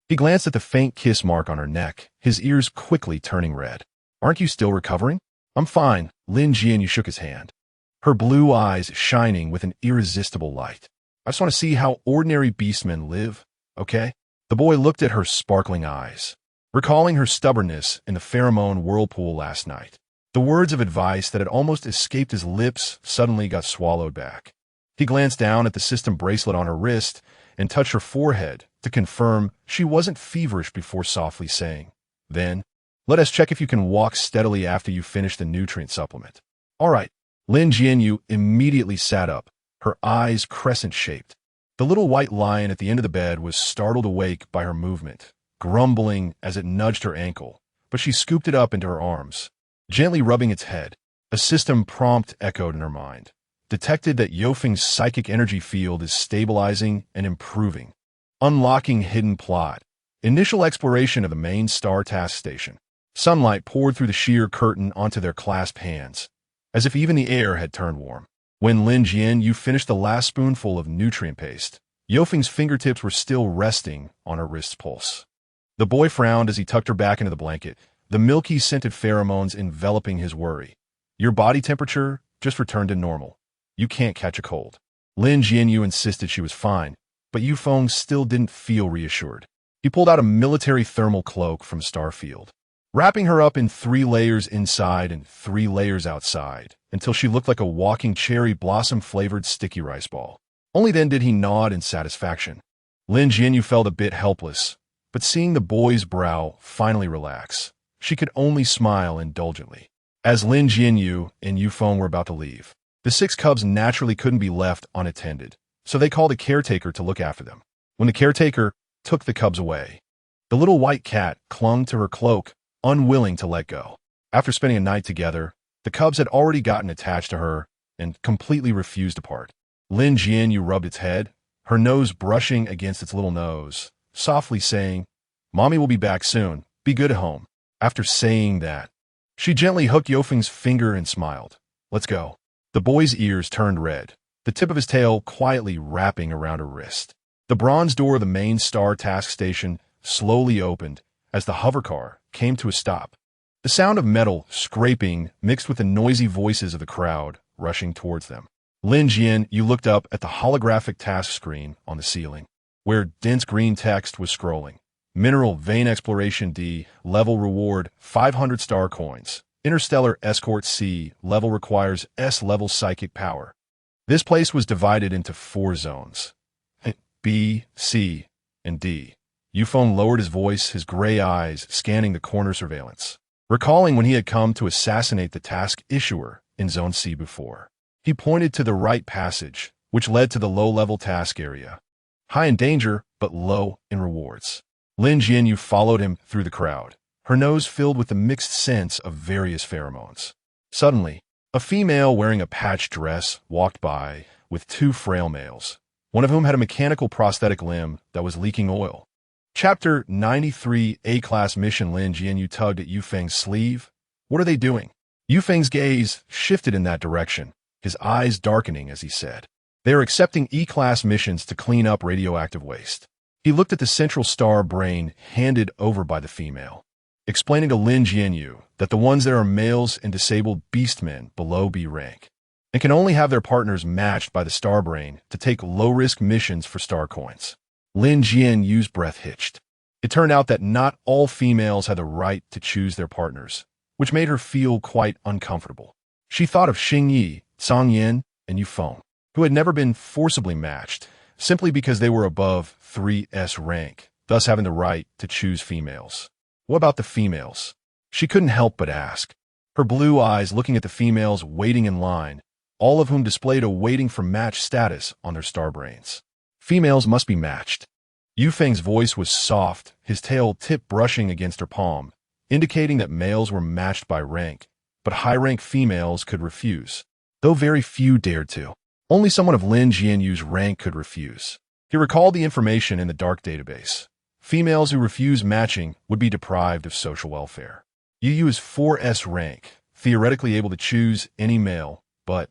He glanced at the faint kiss mark on her neck, his ears quickly turning red. "Aren't you still recovering?" "I'm fine." Lin Jianyue shook his hand, her blue eyes shining with an irresistible light. "I just want to see how ordinary beastmen live, okay?" The boy looked at her sparkling eyes, recalling her stubbornness in the pheromone whirlpool last night. The words of advice that had almost escaped his lips suddenly got swallowed back. He glanced down at the system bracelet on her wrist and touched her forehead to confirm she wasn't feverish before softly saying, "Then, let us check if you can walk steadily after you finish the nutrient supplement." "All right." Lin Jianyue immediately sat up, her eyes crescent-shaped. The little white lion at the end of the bed was startled awake by her movement, grumbling as it nudged her ankle, but she scooped it up into her arms, gently rubbing its head. A system prompt echoed in her mind, detected that Yofeng's psychic energy field is stabilizing and improving. Unlocking hidden plot. Initial exploration of the main star task station. Sunlight poured through the sheer curtain onto their clasped hands, as if even the air had turned warm. When Lin Jianyue finished the last spoonful of nutrient paste, Yofeng's fingertips were still resting on her wrist's pulse. The boy frowned as he tucked her back into the blanket, the milky scented pheromones enveloping his worry. Your body temperature just returned to normal. You can't catch a cold. Lin Jianyue insisted she was fine, but Yufeng still didn't feel reassured. He pulled out a military thermal cloak from Starfield, wrapping her up in 3 layers inside and 3 layers outside, until she looked like a walking cherry blossom-flavored sticky rice ball. Only then did he nod in satisfaction. Lin Jianyue felt a bit helpless, but seeing the boy's brow finally relax, she could only smile indulgently. As Lin Jianyue and Yufeng were about to leave, the 6 cubs naturally couldn't be left unattended, so they called a caretaker to look after them. When the caretaker took the cubs away, the little white cat clung to her cloak, unwilling to let go. After spending a night together, the cubs had already gotten attached to her and completely refused to part. Lin Jianyue rubbed its head, her nose brushing against its little nose, softly saying, "Mommy will be back soon. Be good at home." After saying that, she gently hooked Yofeng's finger and smiled. "Let's go." The boy's ears turned red, the tip of his tail quietly wrapping around her wrist. The bronze door of the main star task station slowly opened as the hovercar came to a stop. The sound of metal scraping mixed with the noisy voices of the crowd rushing towards them. Lin Jianyue looked up at the holographic task screen on the ceiling, where dense green text was scrolling. Mineral Vein Exploration D, level reward 500 star coins. Interstellar Escort C, level requires S-level psychic power. This place was divided into 4 zones: B, C, and D. Yufeng lowered his voice, his gray eyes scanning the corner surveillance, recalling when he had come to assassinate the task issuer in Zone C before. He pointed to the right passage, which led to the low-level task area. High in danger, but low in rewards. Lin Jianyue followed him through the crowd, her nose filled with the mixed scents of various pheromones. Suddenly, a female wearing a patched dress walked by with 2 frail males, one of whom had a mechanical prosthetic limb that was leaking oil. Chapter 93 A-Class Mission. Lin Jianyue tugged at Yufeng's sleeve. "What are they doing?" Yufeng's gaze shifted in that direction, his eyes darkening as he said, "They are accepting E-Class missions to clean up radioactive waste." He looked at the central star brain handed over by the female, explaining to Lin Jianyue that the ones there are males and disabled beastmen below B rank, and can only have their partners matched by the star brain to take low-risk missions for star coins. Lin Jianyue's breath hitched. It turned out that not all females had the right to choose their partners, which made her feel quite uncomfortable. She thought of Xingyi, Zhangyan, and Yufeng, who had never been forcibly matched, simply because they were above 3S rank, thus having the right to choose females. What about the females? She couldn't help but ask, her blue eyes looking at the females waiting in line, all of whom displayed a waiting for match status on their star brains. Females must be matched. Yufeng's voice was soft, his tail tip brushing against her palm, indicating that males were matched by rank, but high-rank females could refuse, though very few dared to. Only someone of Lin Jianyue's rank could refuse. He recalled the information in the dark database. Females who refuse matching would be deprived of social welfare. Yueyue is 4S rank, theoretically able to choose any male, but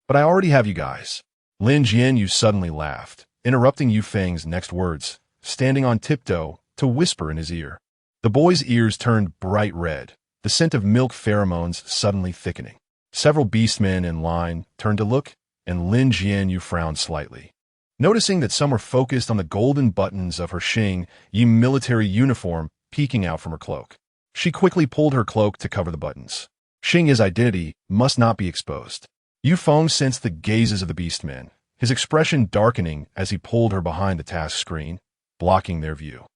I already have you guys. Lin Jianyue suddenly laughed, interrupting Yufeng's next words, standing on tiptoe to whisper in his ear. The boy's ears turned bright red, the scent of milk pheromones suddenly thickening. Several beastmen in line turned to look, and Lin Jianyue frowned slightly, noticing that some were focused on the golden buttons of her Xingyi military uniform peeking out from her cloak. She quickly pulled her cloak to cover the buttons. Xingyi's identity must not be exposed. Yufeng sensed the gazes of the beastmen, his expression darkening as he pulled her behind the task screen, blocking their view.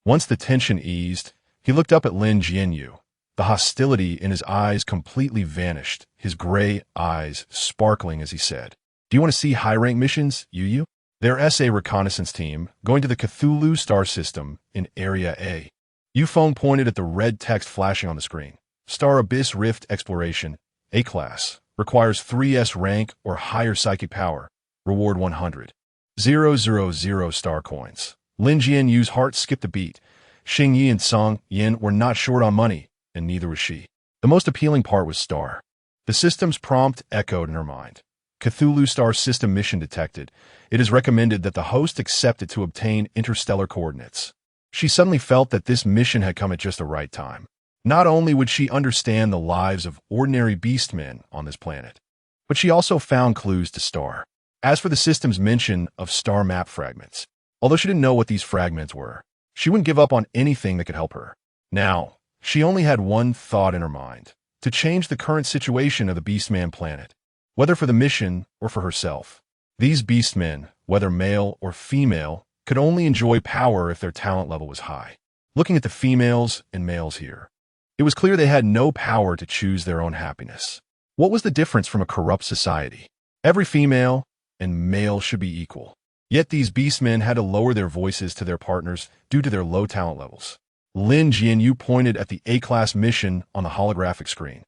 Once the tension eased, he looked up at Lin Jianyue. The hostility in his eyes completely vanished, his gray eyes sparkling as he said, "Do you want to see high-rank missions, Yueyue?" Their SA reconnaissance team going to the Cthulhu star system in Area A. Yufeng pointed at the red text flashing on the screen. Star Abyss Rift Exploration, A-Class, requires 3S rank or higher psychic power. Reward 100. 000 star coins. Lin Jianyue's heart skipped a beat. Xingyi and Song Yin were not short on money, and neither was she. The most appealing part was Star. The system's prompt echoed in her mind. Cthulhu Star System mission detected. It is recommended that the host accept it to obtain interstellar coordinates. She suddenly felt that this mission had come at just the right time. Not only would she understand the lives of ordinary beastmen on this planet, but she also found clues to Star. As for the system's mention of star map fragments, although she didn't know what these fragments were, she wouldn't give up on anything that could help her. Now, she only had one thought in her mind: to change the current situation of the Beastman planet, whether for the mission or for herself. These beastmen, whether male or female, could only enjoy power if their talent level was high. Looking at the females and males here, it was clear they had no power to choose their own happiness. What was the difference from a corrupt society? Every female and male should be equal. Yet these beastmen had to lower their voices to their partners due to their low talent levels. Lin Jianyue pointed at the A-class mission on the holographic screen,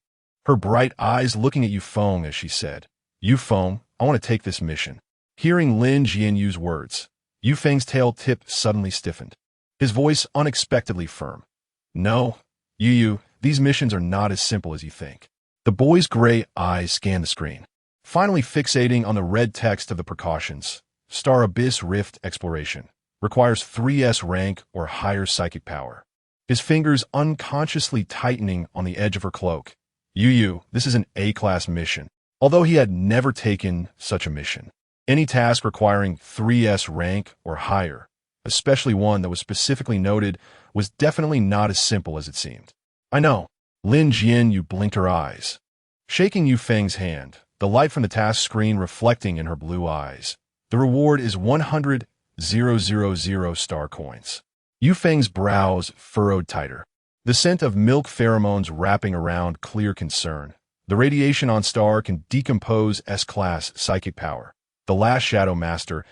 her bright eyes looking at Yufeng as she said, "Yufeng, I want to take this mission." Hearing Lin Jianyue's words, Yufeng's tail tip suddenly stiffened, his voice unexpectedly firm. "No, Yueyue, these missions are not as simple as you think." The boy's gray eyes scanned the screen, finally fixating on the red text of the precautions. Star Abyss Rift Exploration requires 3S rank or higher psychic power. His fingers unconsciously tightening on the edge of her cloak. "Yueyue, this is an A-class mission." Although he had never taken such a mission, any task requiring 3S rank or higher, especially one that was specifically noted, was definitely not as simple as it seemed. "I know." Lin Jianyue blinked her eyes, shaking Yufeng's hand, the light from the task screen reflecting in her blue eyes. "The reward is 100,000 star coins." Yufeng's brows furrowed tighter, the scent of milk pheromones wrapping around clear concern. The radiation on Star can decompose S-class psychic power. The last Shadow Master's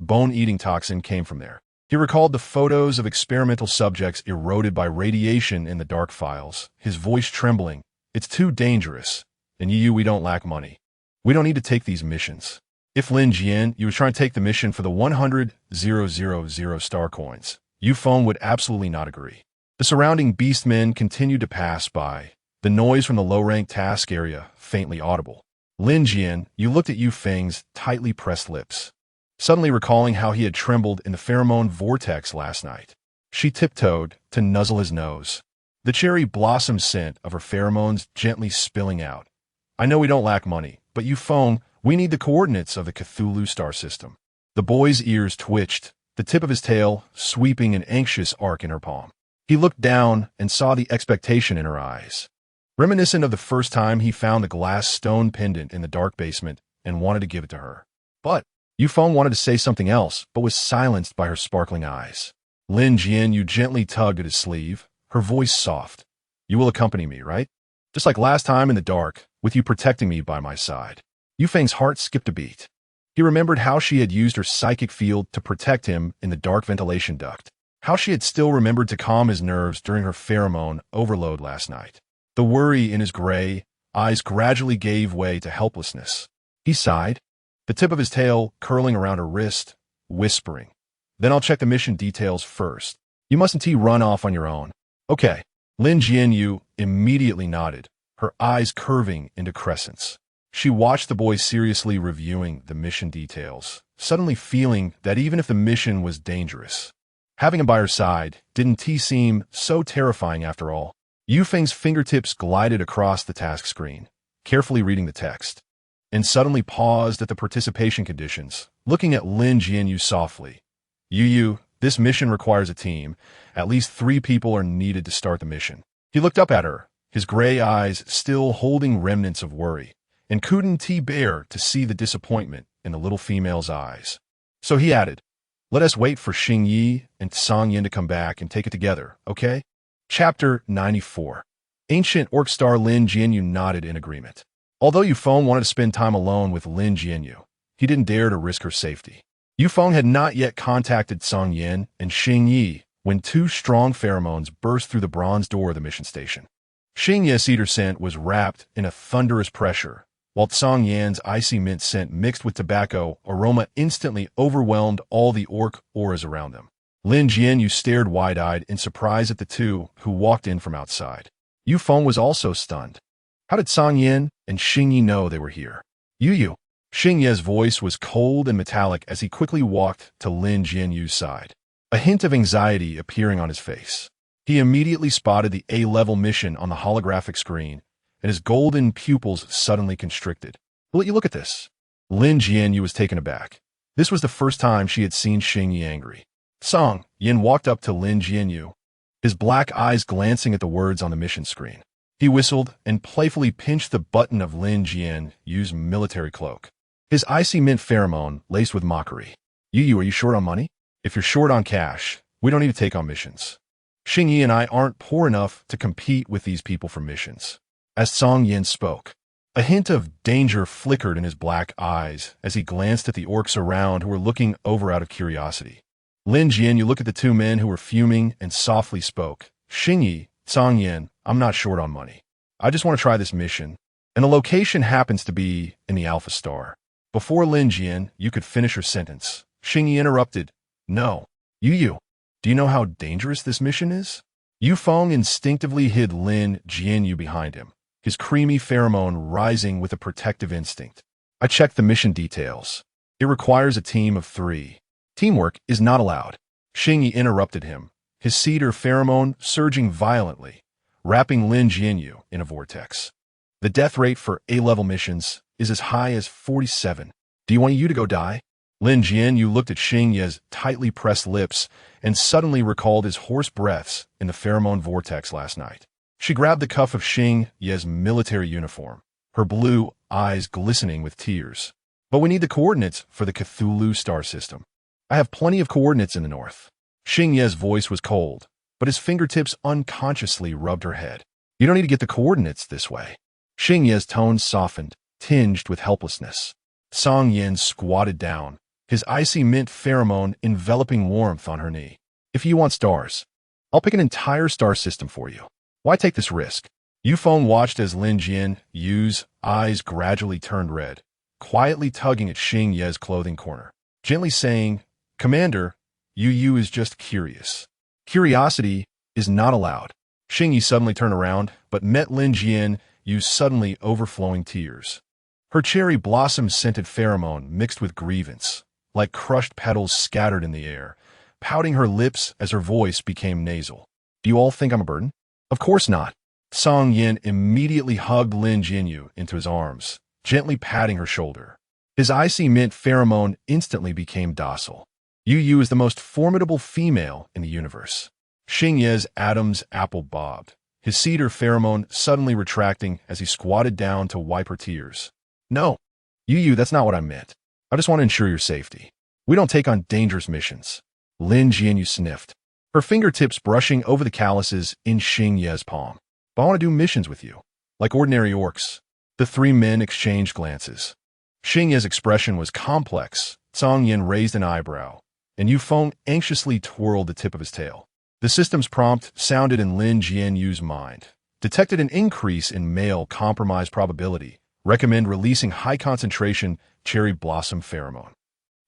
bone-eating toxin came from there. He recalled the photos of experimental subjects eroded by radiation in the dark files, his voice trembling. "It's too dangerous. And Yueyue, we don't lack money. We don't need to take these missions." If Lin Jianyue was trying to take the mission for the 100,000 star coins, Yufeng would absolutely not agree. The surrounding beastmen continued to pass by, the noise from the low-ranked task area faintly audible. Lin Jianyue looked at Yufeng's tightly pressed lips, suddenly recalling how he had trembled in the pheromone vortex last night. She tiptoed to nuzzle his nose, the cherry blossom scent of her pheromones gently spilling out. "I know we don't lack money, but Yufeng, we need the coordinates of the Cthulhu star system." The boy's ears twitched, the tip of his tail sweeping an anxious arc in her palm. He looked down and saw the expectation in her eyes, reminiscent of the first time he found the glass stone pendant in the dark basement and wanted to give it to her. But Yufeng wanted to say something else, but was silenced by her sparkling eyes. Lin Jianyue gently tugged at his sleeve, her voice soft. "You will accompany me, right? Just like last time in the dark, with you protecting me by my side." Yufeng's heart skipped a beat. He remembered how she had used her psychic field to protect him in the dark ventilation duct, how she had still remembered to calm his nerves during her pheromone overload last night. The worry in his gray eyes gradually gave way to helplessness. He sighed, the tip of his tail curling around her wrist, whispering, "Then I'll check the mission details first. You mustn't run off on your own." "Okay." Lin Jianyue immediately nodded, her eyes curving into crescents. She watched the boy seriously reviewing the mission details, suddenly feeling that even if the mission was dangerous, having him by her side didn't seem so terrifying after all. Yufeng's fingertips glided across the task screen, carefully reading the text, and suddenly paused at the participation conditions, looking at Lin Jianyue softly. "Yueyue, this mission requires a team. At least 3 people are needed to start the mission." He looked up at her, his gray eyes still holding remnants of worry, and couldn't bear to see the disappointment in the little female's eyes. So he added, "Let us wait for Xingyi and Songyin to come back and take it together, okay?" Chapter 94. Ancient Orc Star Lin Jianyue nodded in agreement. Although Yufeng wanted to spend time alone with Lin Jianyue, he didn't dare to risk her safety. Yufeng had not yet contacted Songyin and Xingyi when 2 strong pheromones burst through the bronze door of the mission station. Xingyi's cedar scent was wrapped in a thunderous pressure, while Songyan's icy mint scent mixed with tobacco aroma instantly overwhelmed all the orc auras around them. Lin Jianyue stared wide-eyed in surprise at the 2 who walked in from outside. Yufeng was also stunned. How did Song Yin and Xingyi know they were here? Yueyue. Xingye's voice was cold and metallic as he quickly walked to Lin Jianyue's side, a hint of anxiety appearing on his face. He immediately spotted the A-level mission on the holographic screen, and his golden pupils suddenly constricted. Will you look at this? Lin Jianyue was taken aback. This was the first time she had seen Xingyi angry. Song Yin walked up to Lin Jianyue, his black eyes glancing at the words on the mission screen. He whistled and playfully pinched the button of Lin Jianyue's military cloak. His icy mint pheromone laced with mockery. Yueyue, are you short on money? If you're short on cash, we don't need to take on missions. Xingyi and I aren't poor enough to compete with these people for missions. As Song Yin spoke, a hint of danger flickered in his black eyes as he glanced at the orcs around who were looking over out of curiosity. Lin Jianyue looked at the two men who were fuming and softly spoke. Xingyi, Song Yin, I'm not short on money. I just want to try this mission, and the location happens to be in the Alpha Star. Before Lin Jianyue could finish her sentence, Xingyi interrupted. No. Yueyue, do you know how dangerous this mission is? Yufeng instinctively hid Lin Jianyue behind him, his creamy pheromone rising with a protective instinct. I checked the mission details. It requires a team of 3. Teamwork is not allowed. Xingyi interrupted him, his cedar pheromone surging violently, wrapping Lin Jianyue in a vortex. The death rate for A-level missions is as high as 47. Do you want you to go die? Lin Jianyue looked at Xingye's tightly pressed lips and suddenly recalled his hoarse breaths in the pheromone vortex last night. She grabbed the cuff of Xingye's military uniform, her blue eyes glistening with tears. But we need the coordinates for the Cthulhu star system. I have plenty of coordinates in the north. Xingye's voice was cold, but his fingertips unconsciously rubbed her head. You don't need to get the coordinates this way. Xingye's tone softened, tinged with helplessness. Song Yin squatted down, his icy mint pheromone enveloping warmth on her knee. If you want stars, I'll pick an entire star system for you. Why take this risk? Yufeng watched as Lin Jianyue's eyes gradually turned red, quietly tugging at Xingye's clothing corner, gently saying, Commander, Yueyue is just curious. Curiosity is not allowed. Xingyi suddenly turned around, but met Lin Jianyue's suddenly overflowing tears. Her cherry blossom-scented pheromone mixed with grievance, like crushed petals scattered in the air, pouting her lips as her voice became nasal. Do you all think I'm a burden? Of course not. Song Yin immediately hugged Lin Jianyue into his arms, gently patting her shoulder. His icy mint pheromone instantly became docile. Yueyue is the most formidable female in the universe. Xingye's Adam's apple bobbed, his cedar pheromone suddenly retracting as he squatted down to wipe her tears. No, Yueyue, that's not what I meant. I just want to ensure your safety. We don't take on dangerous missions. Lin Jianyue sniffed, her fingertips brushing over the calluses in Xingye's palm. But I want to do missions with you, like ordinary orcs. The 3 men exchanged glances. Xingye's expression was complex. Song Yin raised an eyebrow, and Yufeng anxiously twirled the tip of his tail. The system's prompt sounded in Lin Jianyue's mind. Detected an increase in male compromise probability. Recommend releasing high-concentration cherry blossom pheromone.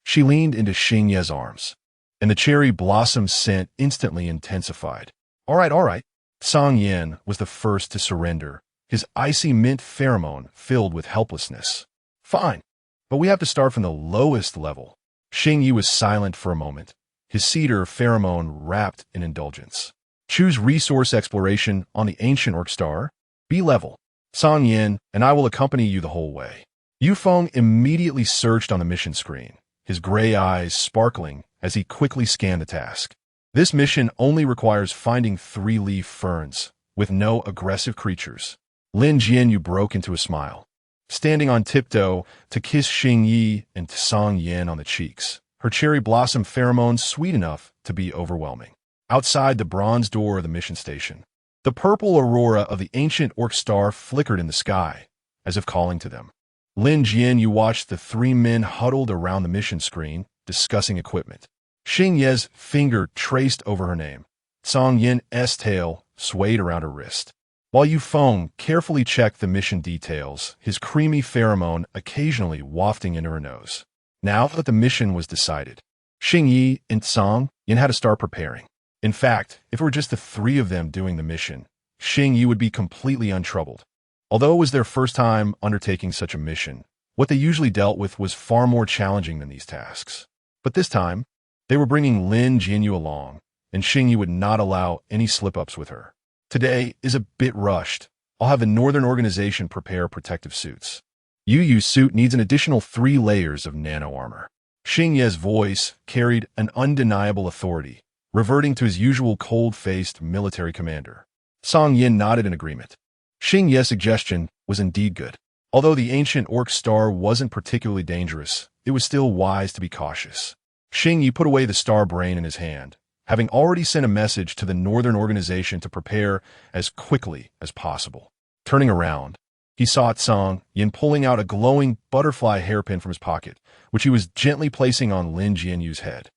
She leaned into Xingye's arms, and the cherry blossom scent instantly intensified. All right. Song Yin was the first to surrender, his icy mint pheromone filled with helplessness. Fine, but we have to start from the lowest level. Xingyi was silent for a moment, his cedar pheromone wrapped in indulgence. Choose resource exploration on the ancient orc star, B level. Song Yin and I will accompany you the whole way. Yufeng immediately searched on the mission screen, his gray eyes sparkling as he quickly scanned the task. This mission only requires finding 3-leaf ferns, with no aggressive creatures. Lin Jianyue broke into a smile, standing on tiptoe to kiss Xingyi and Song Yin on the cheeks, her cherry blossom pheromones sweet enough to be overwhelming. Outside the bronze door of the mission station, the purple aurora of the ancient orc star flickered in the sky, as if calling to them. Lin Jianyue watched the 3 men huddled around the mission screen, discussing equipment. Xingye's finger traced over her name. Song Yin's tail swayed around her wrist, while Yufeng carefully checked the mission details, his creamy pheromone occasionally wafting into her nose. Now that the mission was decided, Xingyi and Song Yin had to start preparing. In fact, if it were just the 3 of them doing the mission, Yueyue would be completely untroubled. Although it was their first time undertaking such a mission, what they usually dealt with was far more challenging than these tasks. But this time, they were bringing Lin Jianyue along, and Yueyue would not allow any slip-ups with her. Today is a bit rushed. I'll have the Northern Organization prepare protective suits. Yueyue's suit needs an additional 3 layers of nano-armor. Yueyue's voice carried an undeniable authority, reverting to his usual cold-faced military commander. Song Yin nodded in agreement. Yueyue's suggestion was indeed good. Although the ancient orc star wasn't particularly dangerous, it was still wise to be cautious. Yueyue put away the star brain in his hand, having already sent a message to the Northern Organization to prepare as quickly as possible. Turning around, he saw Song Yin pulling out a glowing butterfly hairpin from his pocket, which he was gently placing on Lin Jianyue's head.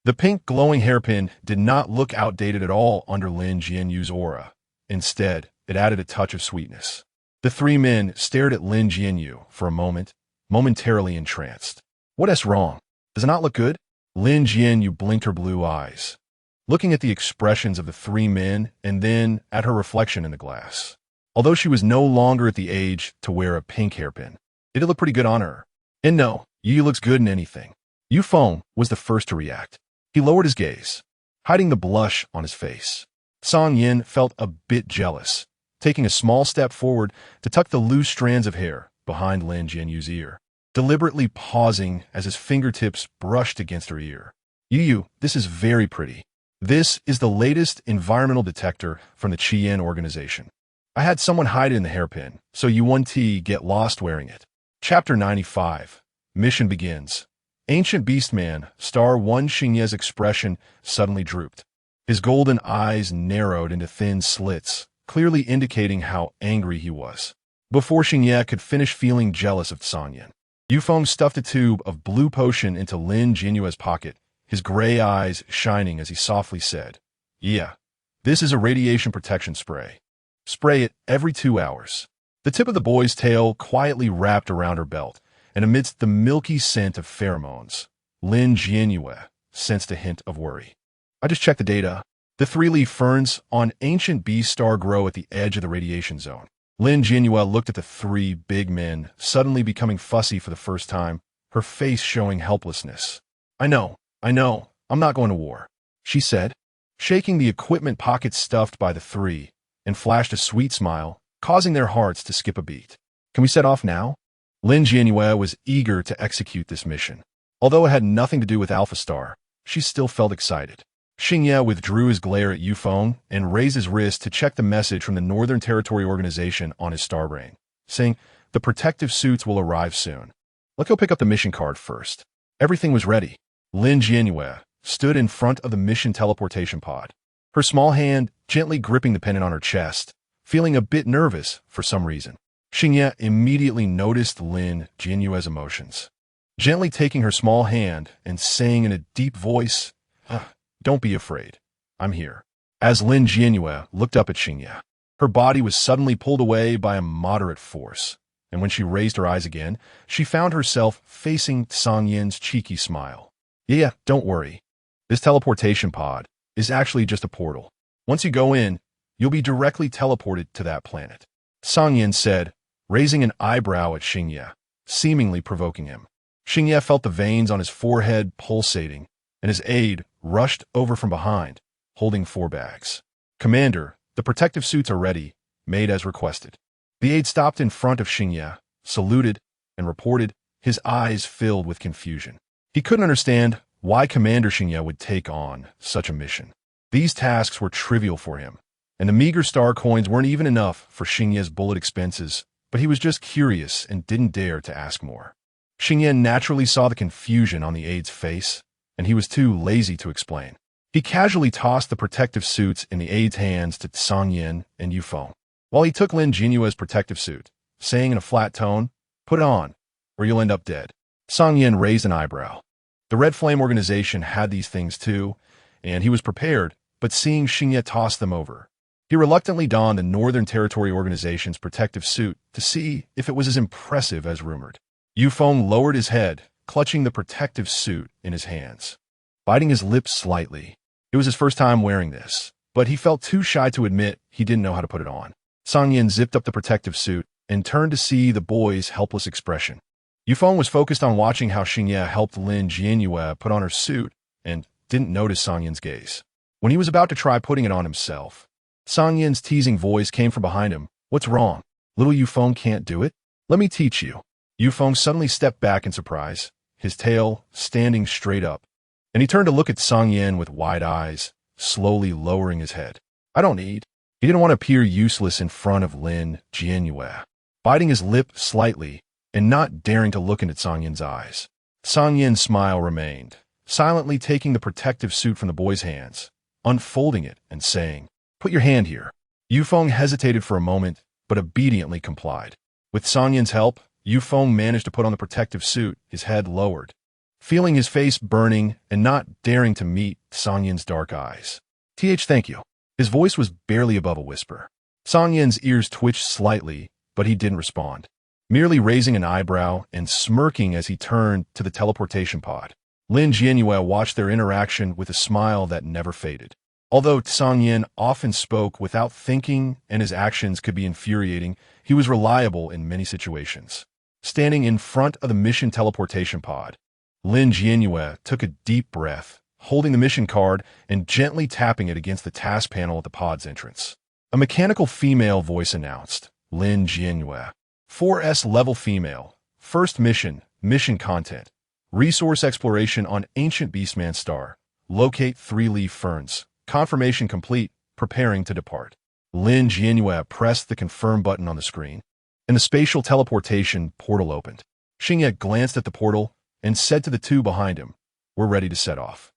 The pink glowing hairpin did not look outdated at all under Lin Jianyue's aura. Instead, it added a touch of sweetness. The 3 men stared at Lin Jianyue for a moment, momentarily entranced. What's wrong? Does it not look good? Lin Jianyue blinked her blue eyes, looking at the expressions of the 3 men and then at her reflection in the glass. Although she was no longer at the age to wear a pink hairpin, it did look pretty good on her. And no, Yueyue looks good in anything. Yueyue was the first to react. He lowered his gaze, hiding the blush on his face. Song Yin felt a bit jealous, taking a small step forward to tuck the loose strands of hair behind Lin Jianyue's ear, deliberately pausing as his fingertips brushed against her ear. Yueyue, this is very pretty. This is the latest environmental detector from the Qian organization. I had someone hide it in the hairpin, so you won't get lost wearing it. Chapter 95. Mission begins. Ancient Beastman, Star 1 Yueyue's expression suddenly drooped. His golden eyes narrowed into thin slits, clearly indicating how angry he was. Before Yueyue could finish feeling jealous of Song Yin, Yueyue stuffed a tube of blue potion into Lin Jianyue's pocket, his gray eyes shining as he softly said, "Yeah, this is a radiation protection spray. Spray it every 2 hours." The tip of the boy's tail quietly wrapped around her belt, and amidst the milky scent of pheromones, Lin Jianyue sensed a hint of worry. I just checked the data. The 3-leaf ferns on ancient beast star grow at the edge of the radiation zone. Lin Jianyue looked at the 3 big men, suddenly becoming fussy for the first time, her face showing helplessness. I know, I'm not going to war," she said, shaking the equipment pocket stuffed by the 3, and flashed a sweet smile, causing their hearts to skip a beat. "Can we set off now?" Lin Jianyue was eager to execute this mission. Although it had nothing to do with Alpha Star, she still felt excited. Yueyue withdrew his glare at Yueyue and raised his wrist to check the message from the Northern Territory Organization on his starbrain, saying, "The protective suits will arrive soon. Let's go pick up the mission card first." Everything was ready. Lin Jianyue stood in front of the mission teleportation pod, her small hand gently gripping the pennant on her chest, feeling a bit nervous for some reason. Yueyue immediately noticed Lin Jianyue's emotions, gently taking her small hand and saying in a deep voice, "Don't be afraid. I'm here." As Lin Jianyue looked up at Yueyue, her body was suddenly pulled away by a moderate force, and when she raised her eyes again, she found herself facing Song Yin's cheeky smile. "Yeah, don't worry. This teleportation pod is actually just a portal. Once you go in, you'll be directly teleported to that planet," Song Yin said, raising an eyebrow at Yueyue, seemingly provoking him. Yueyue felt the veins on his forehead pulsating, and his aide rushed over from behind, holding 4 bags. "Commander, the protective suits are ready, made as requested." The aide stopped in front of Yueyue, saluted, and reported, his eyes filled with confusion. He couldn't understand why Commander Yueyue would take on such a mission. These tasks were trivial for him, and the meager star coins weren't even enough for Yueyue's bullet expenses, but he was just curious and didn't dare to ask more. Yueyue naturally saw the confusion on the aide's face, and he was too lazy to explain. He casually tossed the protective suits in the aide's hands to Song Yin and Yueyue, while he took Lin Jianyue's protective suit, saying in a flat tone, "Put it on, or you'll end up dead." Song Yin raised an eyebrow. The Red Flame organization had these things too, and he was prepared, but seeing Yueyue toss them over, he reluctantly donned the Northern Territory organization's protective suit to see if it was as impressive as rumored. Yueyue lowered his head, clutching the protective suit in his hands, biting his lips slightly. It was his first time wearing this, but he felt too shy to admit he didn't know how to put it on. Song Yin zipped up the protective suit and turned to see the boy's helpless expression. Yufeng was focused on watching how Xingye helped Lin Jianyue put on her suit and didn't notice Song Yin's gaze. When he was about to try putting it on himself, Song Yin's teasing voice came from behind him. "What's wrong? Little Yufeng can't do it? Let me teach you." Yufeng suddenly stepped back in surprise, his tail standing straight up, and he turned to look at Song Yin with wide eyes, slowly lowering his head. "I don't need." He didn't want to appear useless in front of Lin Jianyue. Biting his lip slightly and not daring to look into Song Yin's eyes, Song Yin's smile remained, silently taking the protective suit from the boy's hands, unfolding it and saying, "Put your hand here." Yufeng hesitated for a moment, but obediently complied. With Song Yin's help, Yufeng managed to put on the protective suit, his head lowered, feeling his face burning and not daring to meet Song Yin's dark eyes. Thank you." His voice was barely above a whisper. Song Yin's ears twitched slightly, but he didn't respond, merely raising an eyebrow and smirking as he turned to the teleportation pod. Lin Jianyue watched their interaction with a smile that never faded. Although Song Yin often spoke without thinking and his actions could be infuriating, he was reliable in many situations. Standing in front of the mission teleportation pod, Lin Jianyue took a deep breath, holding the mission card and gently tapping it against the task panel at the pod's entrance. A mechanical female voice announced, "Lin Jianyue, 4S level female, first mission, mission content, resource exploration on ancient beastman star, locate 3-leaf ferns, confirmation complete, preparing to depart." Lin Jianyue pressed the confirm button on the screen, and the spatial teleportation portal opened. Xingye glanced at the portal and said to the two behind him, "We're ready to set off."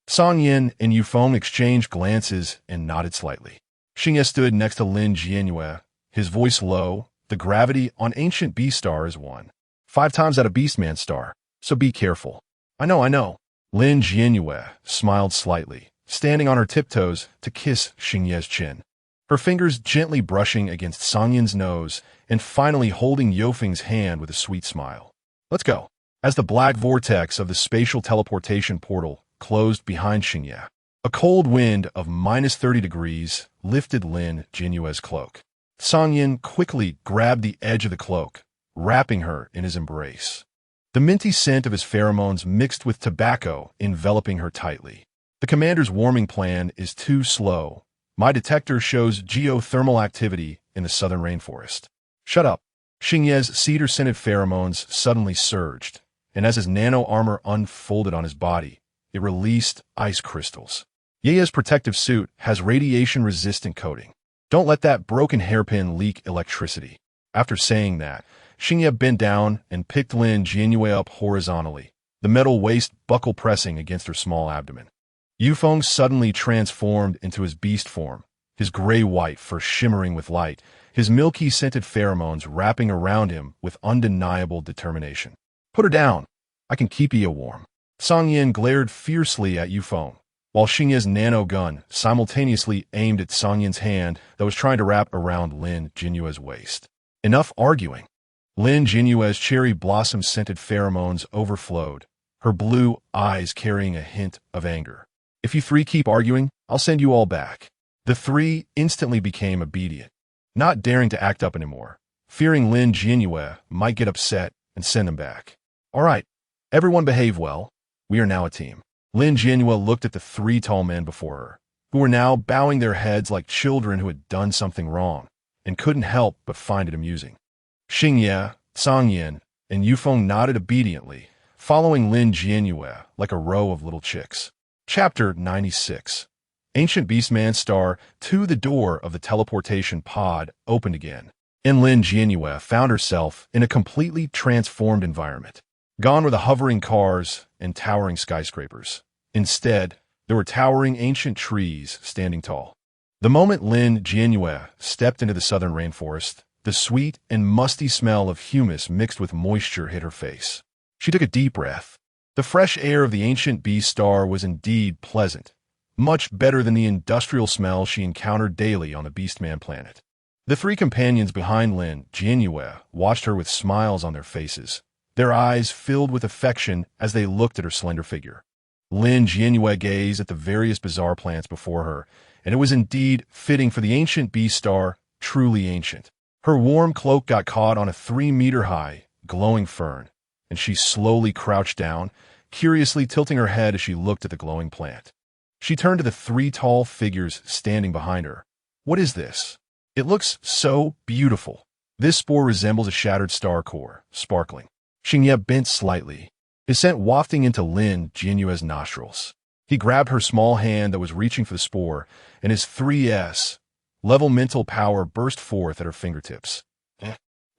Song Yin and Yufeng exchanged glances and nodded slightly. Xingye stood next to Lin Jianyue, his voice low. "The gravity on ancient beast star is 1.5 times out of beastman star, so be careful." I know. Lin Jianyue smiled slightly, standing on her tiptoes to kiss Xingye's chin, her fingers gently brushing against Song Yin's nose and finally holding Yufeng's hand with a sweet smile. "Let's go." As the black vortex of the spatial teleportation portal closed behind Xingye, a cold wind of -30 degrees lifted Lin Jianyue's cloak. Song Yin quickly grabbed the edge of the cloak, wrapping her in his embrace. The minty scent of his pheromones mixed with tobacco enveloping her tightly. "The commander's warming plan is too slow. My detector shows geothermal activity in the southern rainforest." "Shut up." Xingye's cedar-scented pheromones suddenly surged, and as his nano-armor unfolded on his body, it released ice crystals. "Yueye's protective suit has radiation-resistant coating. Don't let that broken hairpin leak electricity." After saying that, Xingye bent down and picked Lin Jianyue up horizontally, the metal waist buckle pressing against her small abdomen. Yufeng suddenly transformed into his beast form, his gray-white fur shimmering with light, his milky scented pheromones wrapping around him with undeniable determination. "Put her down. I can keep you warm." Song Yin glared fiercely at Yufeng, while Xingye's nano gun simultaneously aimed at Song Yin's hand that was trying to wrap around Lin Jianyue's waist. Enough arguing. Lin Jianyue's cherry blossom-scented pheromones overflowed, her blue eyes carrying a hint of anger. "If you three keep arguing, I'll send you all back." The three instantly became obedient, not daring to act up anymore, fearing Lin Jianyue might get upset and send them back. "All right, everyone behave well. We are now a team." Lin Jianyue looked at the three tall men before her, who were now bowing their heads like children who had done something wrong, and couldn't help but find it amusing. Xingye, Song Yin, and Yufeng nodded obediently, following Lin Jianyue like a row of little chicks. Chapter 96. Ancient Beastman Star. The door of the teleportation pod opened again, and Lin Jianyue found herself in a completely transformed environment. Gone were the hovering cars and towering skyscrapers. Instead, there were towering ancient trees standing tall. The moment Lin Jianyue stepped into the southern rainforest, the sweet and musty smell of humus mixed with moisture hit her face. She took a deep breath. The fresh air of the ancient beast star was indeed pleasant, much better than the industrial smell she encountered daily on the Beastman planet. The three companions behind Lin Jianyue watched her with smiles on their faces, their eyes filled with affection as they looked at her slender figure. Lin Jianyue gazed at the various bizarre plants before her, and it was indeed fitting for the ancient beast star, truly ancient. Her warm cloak got caught on a 3-meter-high, glowing fern, and she slowly crouched down, curiously tilting her head as she looked at the glowing plant. She turned to the 3 tall figures standing behind her. What is this? It looks so beautiful. This spore resembles a shattered star core, sparkling. Xingye bent slightly, his scent wafting into Lin Jianyue's nostrils. He grabbed her small hand that was reaching for the spore, and his 3S level mental power burst forth at her fingertips.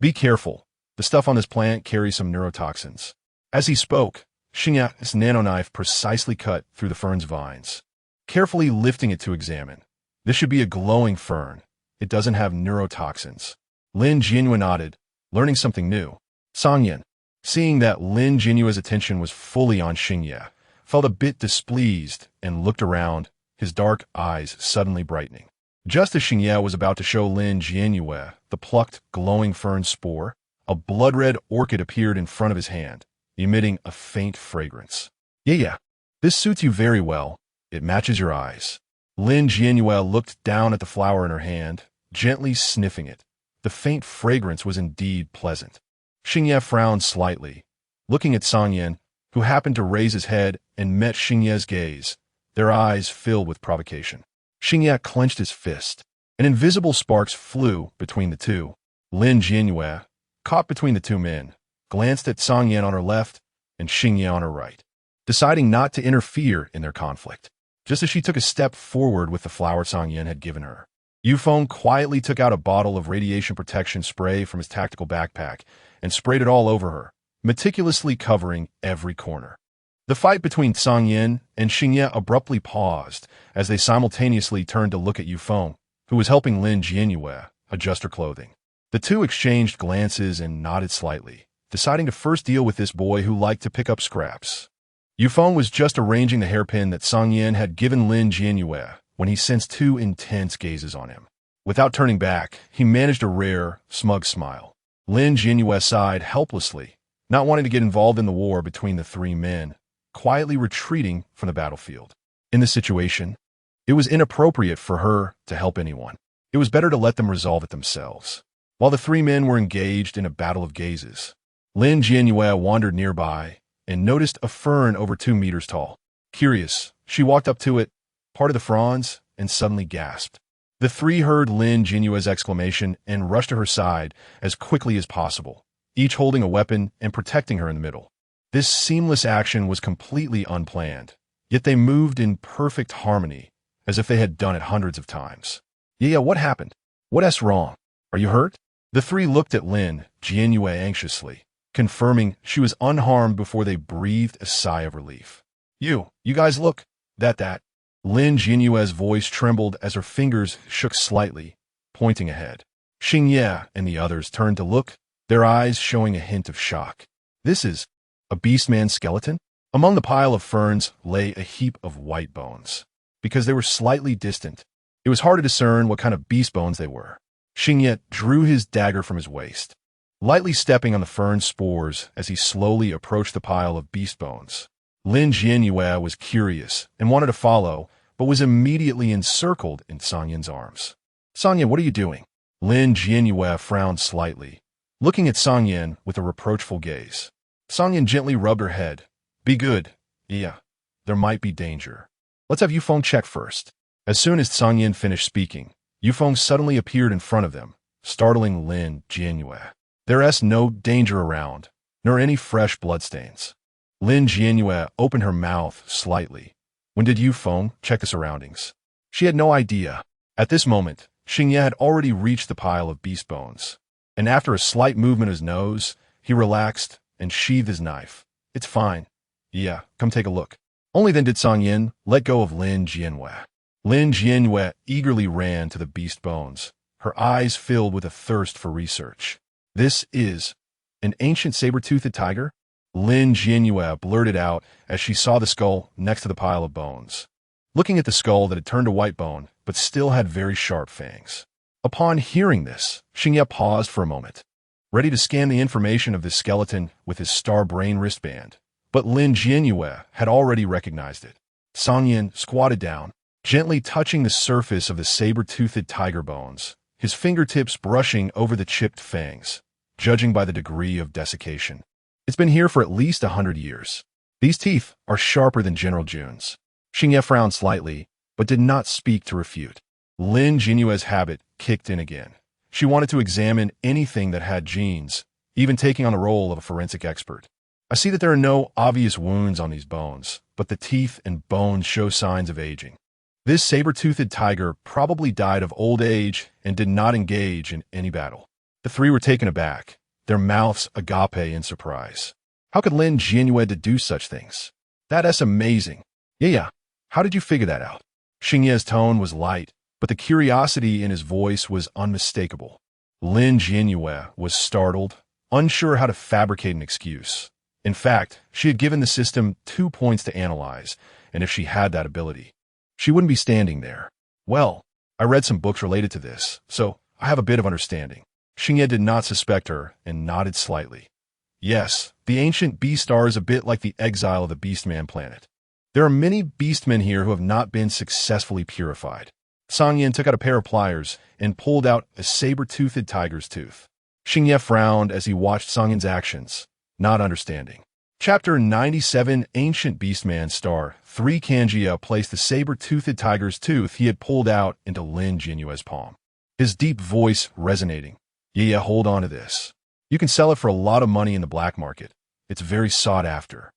Be careful. The stuff on this plant carries some neurotoxins. As he spoke, Xingye's nanoknife precisely cut through the fern's vines, carefully lifting it to examine. This should be a glowing fern. It doesn't have neurotoxins. Lin Jianyue nodded, learning something new. Sangyan, seeing that Lin Jianyue's attention was fully on Xingye, felt a bit displeased and looked around, his dark eyes suddenly brightening. Just as Xingye was about to show Lin Jianyue the plucked, glowing fern spore, a blood-red orchid appeared in front of his hand, emitting a faint fragrance. Yeah, this suits you very well. It matches your eyes. Lin Jianyue looked down at the flower in her hand, gently sniffing it. The faint fragrance was indeed pleasant. Xingye frowned slightly, looking at Sangyan, who happened to raise his head and met Xingye's gaze, their eyes filled with provocation. Xingye clenched his fist, and invisible sparks flew between the two. Lin Jianyue, caught between the two men, glanced at Sangyan on her left and Xingye on her right, deciding not to interfere in their conflict. Just as she took a step forward with the flower Sangyan had given her, Yufeng quietly took out a bottle of radiation protection spray from his tactical backpack and sprayed it all over her, meticulously covering every corner. The fight between Sangyan and Xingye abruptly paused as they simultaneously turned to look at Yufeng, who was helping Lin Jianyue adjust her clothing. The two exchanged glances and nodded slightly, deciding to first deal with this boy who liked to pick up scraps. Yufeng was just arranging the hairpin that Sangyan had given Lin Jianyue when he sensed 2 intense gazes on him. Without turning back, he managed a rare, smug smile. Lin Jianyue sighed helplessly, not wanting to get involved in the war between the 3 men, quietly retreating from the battlefield. In this situation, it was inappropriate for her to help anyone. It was better to let them resolve it themselves. While the 3 men were engaged in a battle of gazes, Lin Jianyue wandered nearby and noticed a fern over 2 meters tall. Curious, she walked up to it, parted the fronds, and suddenly gasped. The 3 heard Lin Jianyue's exclamation and rushed to her side as quickly as possible, each holding a weapon and protecting her in the middle. This seamless action was completely unplanned, yet they moved in perfect harmony, as if they had done it hundreds of times. Yeah, what happened? What's wrong? Are you hurt? The 3 looked at Lin Jianyue anxiously, confirming she was unharmed before they breathed a sigh of relief. You guys look, that. Lin Jianyue's voice trembled as her fingers shook slightly, pointing ahead. Xingye and the others turned to look, their eyes showing a hint of shock. This is a beastman skeleton? Among the pile of ferns lay a heap of white bones. Because they were slightly distant, it was hard to discern what kind of beast bones they were. Xingye drew his dagger from his waist, lightly stepping on the fern spores as he slowly approached the pile of beast bones. Lin Jianyue was curious and wanted to follow, but was immediately encircled in Sangyan's arms. Sangyan, what are you doing? Lin Jianyue frowned slightly, looking at Sangyan with a reproachful gaze. Sangyan gently rubbed her head. Be good. Yeah, there might be danger. Let's have Yufeng check first. As soon as Sangyan finished speaking, Yufeng suddenly appeared in front of them, startling Lin Jianyue. There's no danger around, nor any fresh bloodstains. Lin Jianyue opened her mouth slightly. When did Yufeng check the surroundings? She had no idea. At this moment, Xingye had already reached the pile of beast bones, and after a slight movement of his nose, he relaxed and sheathed his knife. It's fine. Yeah, come take a look. Only then did Sangyan let go of Lin Jianyue. Lin Jianyue eagerly ran to the beast bones, her eyes filled with a thirst for research. This is an ancient saber-toothed tiger? Lin Jianyue blurted out as she saw the skull next to the pile of bones. Looking at the skull that had turned to white bone, but still had very sharp fangs. Upon hearing this, Xingye paused for a moment, ready to scan the information of this skeleton with his star brain wristband, But Lin Jianyue had already recognized it. Sangyin squatted down, gently touching the surface of the saber-toothed tiger bones, his fingertips brushing over the chipped fangs, judging by the degree of desiccation. It's been here for at least 100 years. These teeth are sharper than General June's. Xingye frowned slightly, but did not speak to refute. Lin Jianyue's habit kicked in again. She wanted to examine anything that had genes, even taking on the role of a forensic expert. I see that there are no obvious wounds on these bones, but the teeth and bones show signs of aging. This saber-toothed tiger probably died of old age and did not engage in any battle. The three were taken aback, their mouths agape in surprise. How could Lin Jianyue deduce such things? That's amazing. Yeah, how did you figure that out? Xingye's tone was light, but the curiosity in his voice was unmistakable. Lin Jianyue was startled, unsure how to fabricate an excuse. In fact, she had given the system 2 points to analyze, and if she had that ability, she wouldn't be standing there. Well, I read some books related to this, so I have a bit of understanding. Xingye did not suspect her and nodded slightly. Yes, the ancient beast star is a bit like the exile of the beastman planet. There are many beastmen here who have not been successfully purified. Sangyin took out a pair of pliers and pulled out a saber-toothed tiger's tooth. Xingye frowned as he watched Sangyin's actions, not understanding. Chapter 97, Ancient Beastman Star. 3 Kanjia placed the saber-toothed tiger's tooth he had pulled out into Lin Jianyue's palm. His deep voice resonating. Yeah, hold on to this. You can sell it for a lot of money in the black market. It's very sought after.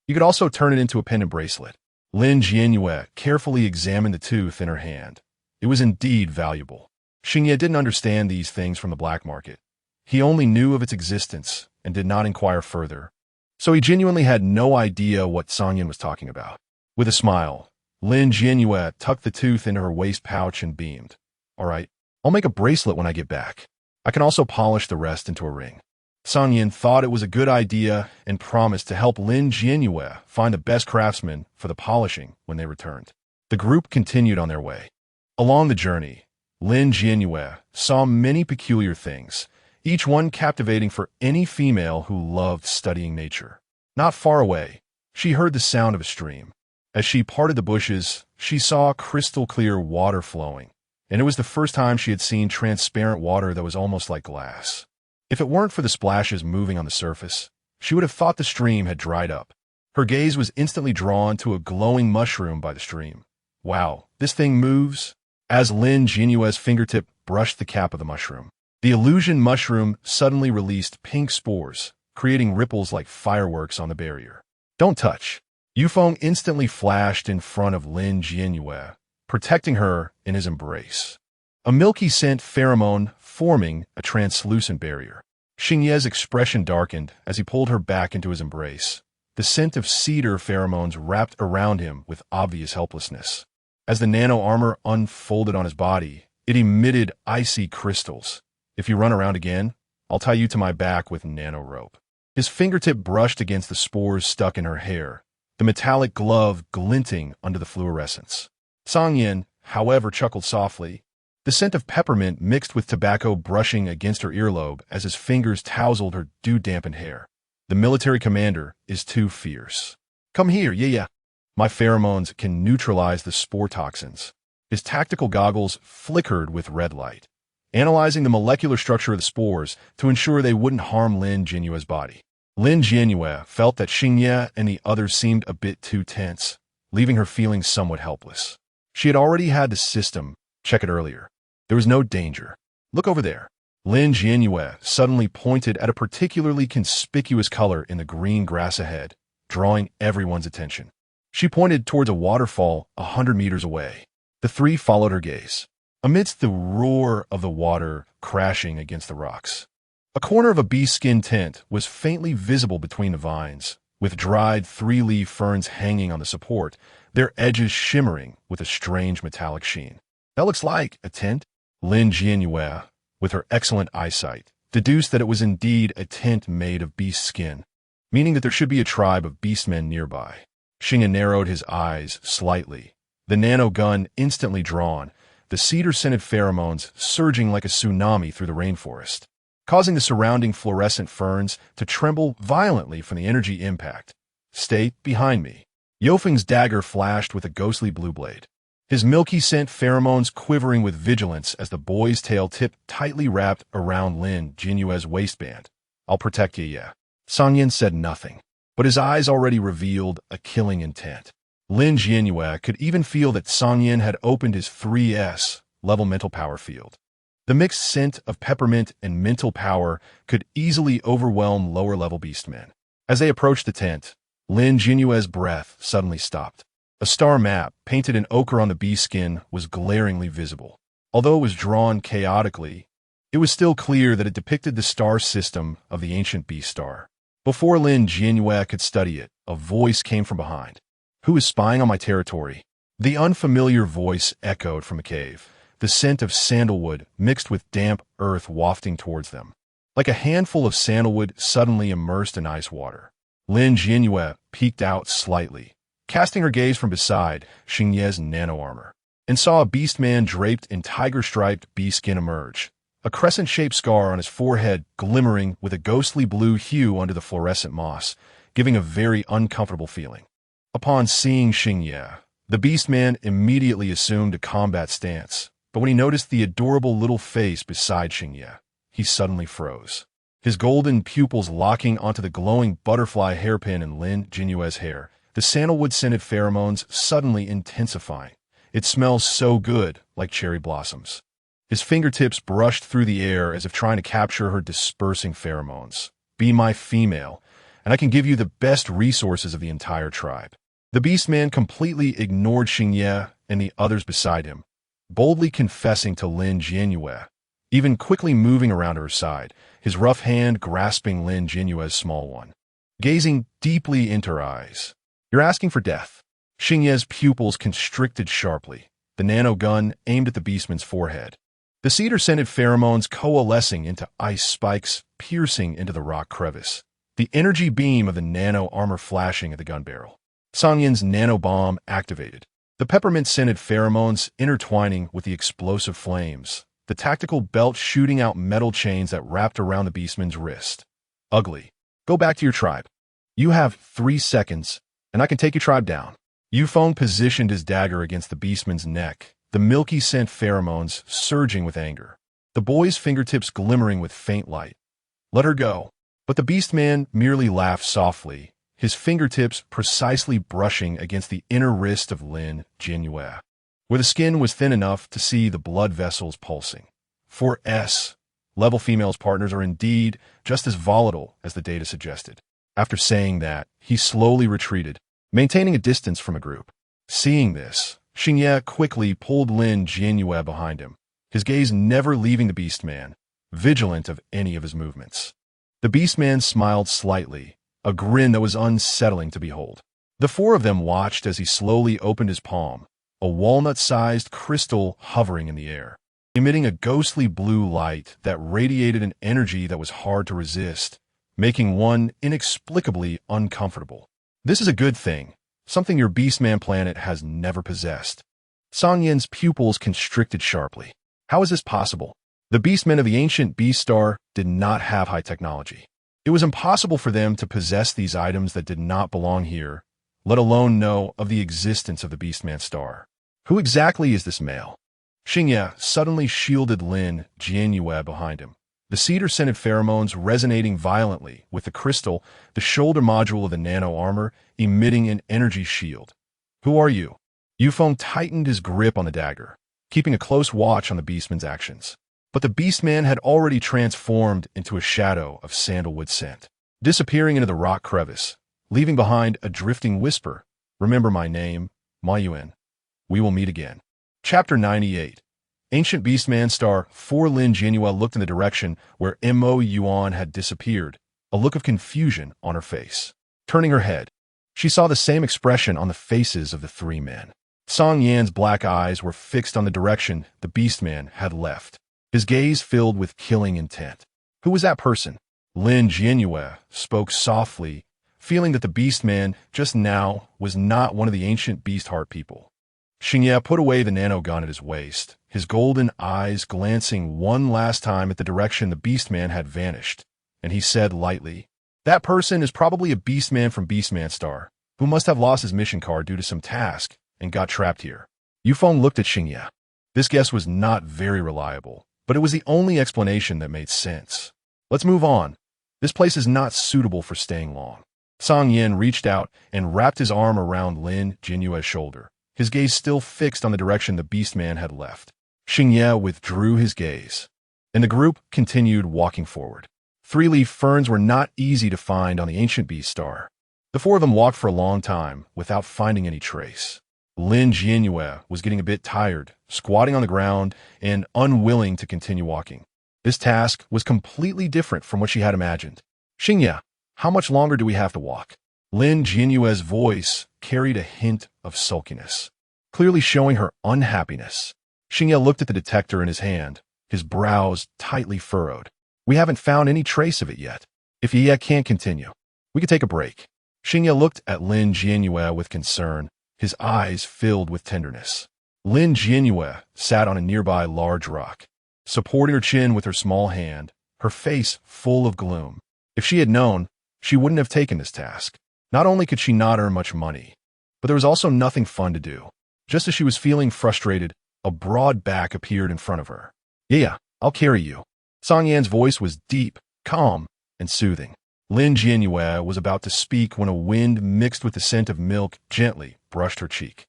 You could also turn it into a pendant bracelet. Lin Jianyue carefully examined the tooth in her hand. It was indeed valuable. Xingye didn't understand these things from the black market. He only knew of its existence and did not inquire further. So he genuinely had no idea what Sangyin was talking about. With a smile, Lin Jianyue tucked the tooth into her waist pouch and beamed. All right, I'll make a bracelet when I get back. I can also polish the rest into a ring. Sangyin thought it was a good idea and promised to help Lin Jianyue find the best craftsman for the polishing when they returned. The group continued on their way. Along the journey, Lin Jianyue saw many peculiar things, each one captivating for any female who loved studying nature. Not far away, she heard the sound of a stream. As she parted the bushes, she saw crystal-clear water flowing, and it was the first time she had seen transparent water that was almost like glass. If it weren't for the splashes moving on the surface, she would have thought the stream had dried up. Her gaze was instantly drawn to a glowing mushroom by the stream. Wow, this thing moves? As Lin Jianyue's fingertip brushed the cap of the mushroom, the illusion mushroom suddenly released pink spores, creating ripples like fireworks on the barrier. Don't touch. Yufeng instantly flashed in front of Lin Jianyue, protecting her in his embrace. A milky scent pheromone forming a translucent barrier. Xingye's expression darkened as he pulled her back into his embrace. The scent of cedar pheromones wrapped around him with obvious helplessness. As the nano armor unfolded on his body, it emitted icy crystals. If you run around again, I'll tie you to my back with nano rope. His fingertip brushed against the spores stuck in her hair, the metallic glove glinting under the fluorescence. Sangyin, however, chuckled softly, the scent of peppermint mixed with tobacco brushing against her earlobe as his fingers tousled her dew-dampened hair. The military commander is too fierce. Come here, yeah. My pheromones can neutralize the spore toxins. His tactical goggles flickered with red light, analyzing the molecular structure of the spores to ensure they wouldn't harm Lin Jianyue's body. Lin Jianyue felt that Xingye and the others seemed a bit too tense, leaving her feeling somewhat helpless. She had already had the system check it earlier. There was no danger. Look over there. Lin Jianyue suddenly pointed at a particularly conspicuous color in the green grass ahead, drawing everyone's attention. She pointed towards a waterfall 100 meters away. The three followed her gaze. Amidst the roar of the water crashing against the rocks, a corner of a beast skin tent was faintly visible between the vines, with dried 3-leaf ferns hanging on the support, their edges shimmering with a strange metallic sheen. That looks like a tent. Lin Jianyue, with her excellent eyesight, deduced that it was indeed a tent made of beast skin, meaning that there should be a tribe of beastmen nearby. Xingye narrowed his eyes slightly, the nano gun instantly drawn, the cedar-scented pheromones surging like a tsunami through the rainforest, causing the surrounding fluorescent ferns to tremble violently from the energy impact. Stay behind me. Yofeng's dagger flashed with a ghostly blue blade, his milky scent pheromones quivering with vigilance as the boy's tail tipped tightly wrapped around Lin Jianyue's waistband. I'll protect you, yeah. Song Yin said nothing, but his eyes already revealed a killing intent. Lin Jianyue could even feel that Song Yin had opened his 3S level mental power field. The mixed scent of peppermint and mental power could easily overwhelm lower-level beastmen. As they approached the tent, Lin Jianyue's breath suddenly stopped. A star map, painted in ochre on the beast skin, was glaringly visible. Although it was drawn chaotically, it was still clear that it depicted the star system of the ancient beast star. Before Lin Jianyue could study it, a voice came from behind. Who is spying on my territory? The unfamiliar voice echoed from a cave, the scent of sandalwood mixed with damp earth wafting towards them. Like a handful of sandalwood suddenly immersed in ice water. Lin Jianyue peeked out slightly, casting her gaze from beside Xingye's nano-armor, and saw a beastman draped in tiger-striped beast skin emerge, a crescent-shaped scar on his forehead glimmering with a ghostly blue hue under the fluorescent moss, giving a very uncomfortable feeling. Upon seeing Xingye, the beastman immediately assumed a combat stance, but when he noticed the adorable little face beside Xingye, he suddenly froze. His golden pupils locking onto the glowing butterfly hairpin in Lin Jianyue's hair, the sandalwood-scented pheromones suddenly intensifying. It smells so good, like cherry blossoms. His fingertips brushed through the air as if trying to capture her dispersing pheromones. Be my female, and I can give you the best resources of the entire tribe. The beastman completely ignored Xingye and the others beside him, boldly confessing to Lin Jianyue, even quickly moving around her side, his rough hand grasping Lin Jianyue's small one. Gazing deeply into her eyes. You're asking for death. Xingye's pupils constricted sharply, the nano-gun aimed at the beastman's forehead. The cedar-scented pheromones coalescing into ice spikes piercing into the rock crevice, the energy beam of the nano-armor flashing at the gun barrel. Song Yin's nano-bomb activated, the peppermint-scented pheromones intertwining with the explosive flames, the tactical belt shooting out metal chains that wrapped around the beastman's wrist. Ugly. Go back to your tribe. You have 3 seconds, and I can take your tribe down. Yufeng positioned his dagger against the beastman's neck, the milky scent pheromones surging with anger, the boy's fingertips glimmering with faint light. Let her go. But the beastman merely laughed softly, his fingertips precisely brushing against the inner wrist of Lin Jianyue, where the skin was thin enough to see the blood vessels pulsing. 4S level females' partners are indeed just as volatile as the data suggested. After saying that, he slowly retreated, maintaining a distance from a group. Seeing this, Xingye quickly pulled Lin Jianyue behind him, his gaze never leaving the beastman, vigilant of any of his movements. The beastman smiled slightly, a grin that was unsettling to behold. The 4 of them watched as he slowly opened his palm, a walnut-sized crystal hovering in the air, emitting a ghostly blue light that radiated an energy that was hard to resist, making one inexplicably uncomfortable. This is a good thing, something your beastman planet has never possessed. Song Yin's pupils constricted sharply. How is this possible? The beastmen of the ancient beast star did not have high technology. It was impossible for them to possess these items that did not belong here, let alone know of the existence of the beastman star. Who exactly is this male? Xingye suddenly shielded Lin Jianyue behind him, the cedar-scented pheromones resonating violently with the crystal, the shoulder module of the nano-armor emitting an energy shield. Who are you? Yufeng tightened his grip on the dagger, keeping a close watch on the beastman's actions. But the beastman had already transformed into a shadow of sandalwood scent, disappearing into the rock crevice, leaving behind a drifting whisper. Remember my name, Yueyue. We will meet again. Chapter 98. Ancient Beastman Star 4. Lin Jianyue looked in the direction where Mo Yuan had disappeared, a look of confusion on her face. Turning her head, she saw the same expression on the faces of the 3 men. Song Yan's black eyes were fixed on the direction the beastman had left, his gaze filled with killing intent. Who was that person? Lin Jianyue spoke softly, feeling that the beastman just now was not one of the ancient beast heart people. Xingye put away the nano-gun at his waist, his golden eyes glancing one last time at the direction the beastman had vanished, and he said lightly, That person is probably a beastman from Beastman Star, who must have lost his mission card due to some task and got trapped here. Yufeng looked at Xingye. This guess was not very reliable, but it was the only explanation that made sense. Let's move on. This place is not suitable for staying long. Song Yin reached out and wrapped his arm around Lin Jianyue's shoulder, his gaze still fixed on the direction the beastman had left. Xingye withdrew his gaze, and the group continued walking forward. Three-leaf ferns were not easy to find on the ancient beast star. The four of them walked for a long time without finding any trace. Lin Jianyue was getting a bit tired, squatting on the ground and unwilling to continue walking. This task was completely different from what she had imagined. Xingye, how much longer do we have to walk? Lin Jianyue's voice carried a hint of sulkiness, clearly showing her unhappiness. Xingye looked at the detector in his hand, his brows tightly furrowed. We haven't found any trace of it yet. If Yueyue can't continue, we could take a break. Xingye looked at Lin Jianyue with concern, his eyes filled with tenderness. Lin Jianyue sat on a nearby large rock, supporting her chin with her small hand, her face full of gloom. If she had known, she wouldn't have taken this task. Not only could she not earn much money, but there was also nothing fun to do. Just as she was feeling frustrated, a broad back appeared in front of her. Yeah, I'll carry you. Song Yan's voice was deep, calm, and soothing. Lin Jianyue was about to speak when a wind mixed with the scent of milk gently brushed her cheek.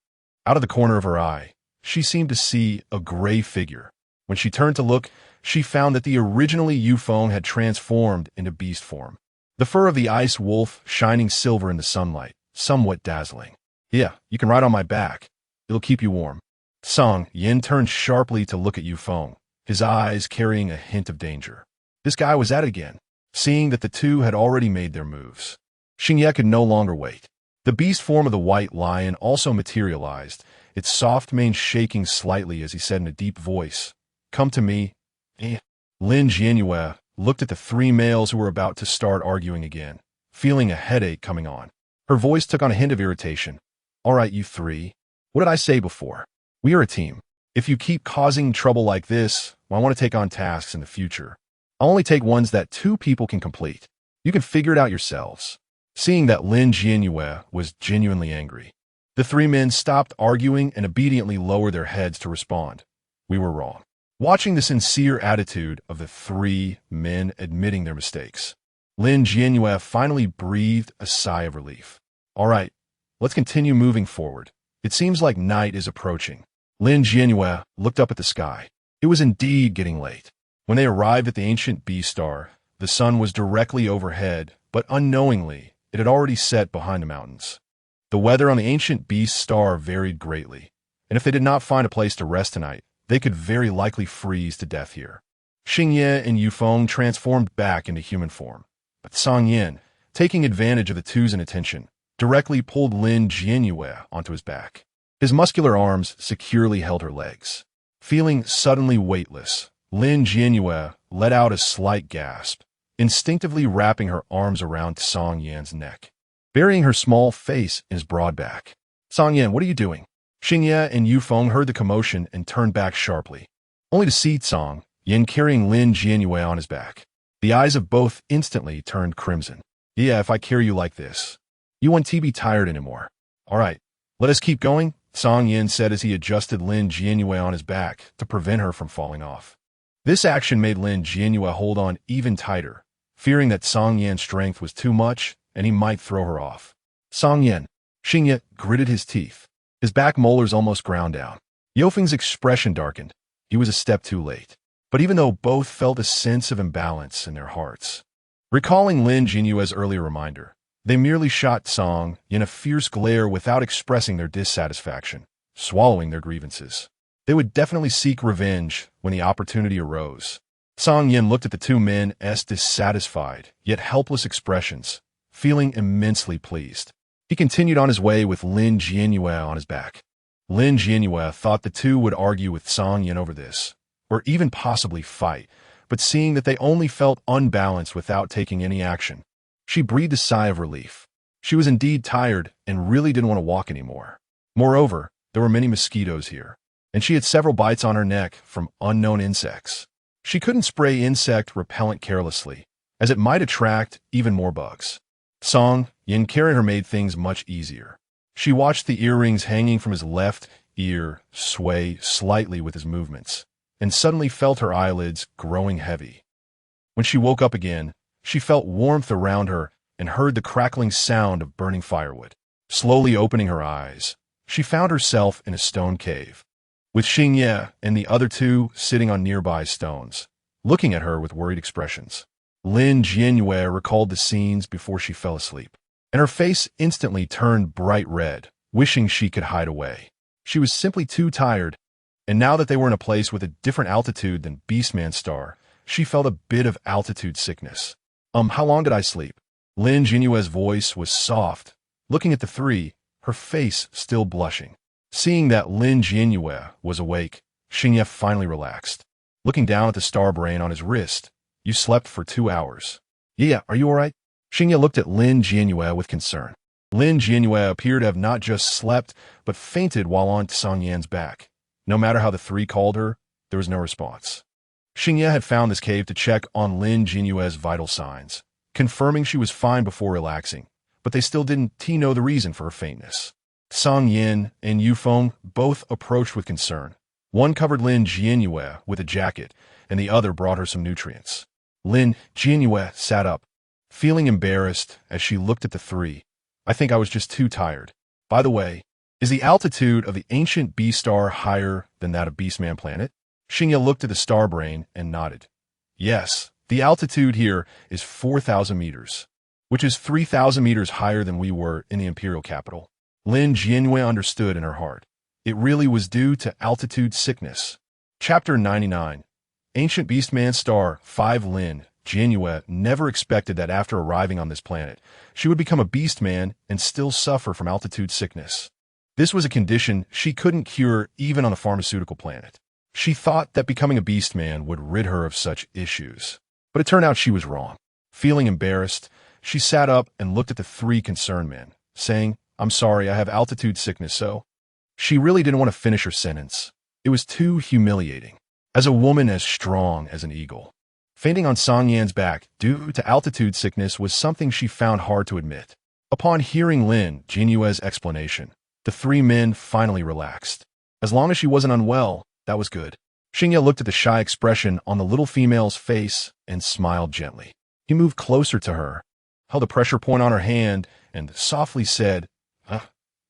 Out of the corner of her eye, she seemed to see a gray figure. When she turned to look, she found that the originally Yufeng had transformed into beast form. The fur of the ice wolf shining silver in the sunlight, somewhat dazzling. Yeah, you can ride on my back. It'll keep you warm. Song Yin turned sharply to look at Yufeng, his eyes carrying a hint of danger. This guy was at it again, seeing that the two had already made their moves. Xingye could no longer wait. The beast form of the white lion also materialized, its soft mane shaking slightly as he said in a deep voice, "Come to me." Lin Jianyue looked at the three males who were about to start arguing again, feeling a headache coming on. Her voice took on a hint of irritation. All right, you three. What did I say before? We are a team. If you keep causing trouble like this, I want to take on tasks in the future. I'll only take ones that two people can complete. You can figure it out yourselves. Seeing that Lin Jianyue was genuinely angry, the three men stopped arguing and obediently lowered their heads to respond. We were wrong. Watching the sincere attitude of the three men admitting their mistakes, Lin Jianyue finally breathed a sigh of relief. All right, let's continue moving forward. It seems like night is approaching. Lin Jianyue looked up at the sky. It was indeed getting late. When they arrived at the ancient beast star, the sun was directly overhead, but unknowingly, it had already set behind the mountains. The weather on the ancient beast star varied greatly, and if they did not find a place to rest tonight, they could very likely freeze to death here. Xingye and Yufeng transformed back into human form, but Song Yin, taking advantage of the two's inattention, directly pulled Lin Jianyue onto his back. His muscular arms securely held her legs. Feeling suddenly weightless, Lin Jianyue let out a slight gasp, instinctively wrapping her arms around Song Yan's neck, burying her small face in his broad back. Song Yan, what are you doing? Xingye and Yufeng heard the commotion and turned back sharply, only to see Song Yan carrying Lin Jianyue on his back. The eyes of both instantly turned crimson. Yeah, if I carry you like this, you won't be tired anymore. All right, let us keep going, Song Yin said as he adjusted Lin Jianyue on his back to prevent her from falling off. This action made Lin Jianyue hold on even tighter, fearing that Song Yan's strength was too much and he might throw her off. Song Yin, Xingye gritted his teeth. His back molars almost ground down. Yofeng's expression darkened. He was a step too late. But even though both felt a sense of imbalance in their hearts, recalling Lin Jianyue's earlier reminder, they merely shot Song in a fierce glare without expressing their dissatisfaction, swallowing their grievances. They would definitely seek revenge when the opportunity arose. Song Yin looked at the two men's dissatisfied, yet helpless expressions, feeling immensely pleased. He continued on his way with Lin Jianyue on his back. Lin Jianyue thought the two would argue with Song Yin over this, or even possibly fight, but seeing that they only felt unbalanced without taking any action, she breathed a sigh of relief. She was indeed tired and really didn't want to walk anymore. Moreover, there were many mosquitoes here, and she had several bites on her neck from unknown insects. She couldn't spray insect repellent carelessly, as it might attract even more bugs. Song Yin carrying her made things much easier. She watched the earrings hanging from his left ear sway slightly with his movements, and suddenly felt her eyelids growing heavy. When she woke up again, she felt warmth around her and heard the crackling sound of burning firewood. Slowly opening her eyes, she found herself in a stone cave, with Xingye and the other two sitting on nearby stones, looking at her with worried expressions. Lin Jianyue recalled the scenes before she fell asleep, and her face instantly turned bright red, wishing she could hide away. She was simply too tired, and now that they were in a place with a different altitude than Beastman Star, she felt a bit of altitude sickness. How long did I sleep? Lin Jianyue's voice was soft, looking at the three, her face still blushing. Seeing that Lin Jianyue was awake, Xingye finally relaxed. Looking down at the star brain on his wrist, you slept for 2 hours. Yeah, are you all right? Xingye looked at Lin Jianyue with concern. Lin Jianyue appeared to have not just slept, but fainted while on Song Yan's back. No matter how the three called her, there was no response. Xingye had found this cave to check on Lin Jianyue's vital signs, confirming she was fine before relaxing, but they still didn't know the reason for her faintness. Song Yin and Yufeng both approached with concern. One covered Lin Jianyue with a jacket, and the other brought her some nutrients. Lin Jianyue sat up, feeling embarrassed as she looked at the three. I think I was just too tired. By the way, is the altitude of the ancient B-star higher than that of Beastman Planet? Xingye looked at the star brain and nodded. Yes, the altitude here is 4,000 meters, which is 3,000 meters higher than we were in the imperial capital. Lin Jianyue understood in her heart. It really was due to altitude sickness. Chapter 99. Ancient Beastman Star 5. Lin Jianyue never expected that after arriving on this planet, she would become a beastman and still suffer from altitude sickness. This was a condition she couldn't cure even on a pharmaceutical planet. She thought that becoming a beastman would rid her of such issues. But it turned out she was wrong. Feeling embarrassed, she sat up and looked at the three concerned men, saying, I'm sorry, I have altitude sickness, so... She really didn't want to finish her sentence. It was too humiliating. As a woman as strong as an eagle, fainting on Song Yan's back due to altitude sickness was something she found hard to admit. Upon hearing Lin Jianyue's explanation, the three men finally relaxed. As long as she wasn't unwell, that was good. Xingye looked at the shy expression on the little female's face and smiled gently. He moved closer to her, held a pressure point on her hand, and softly said,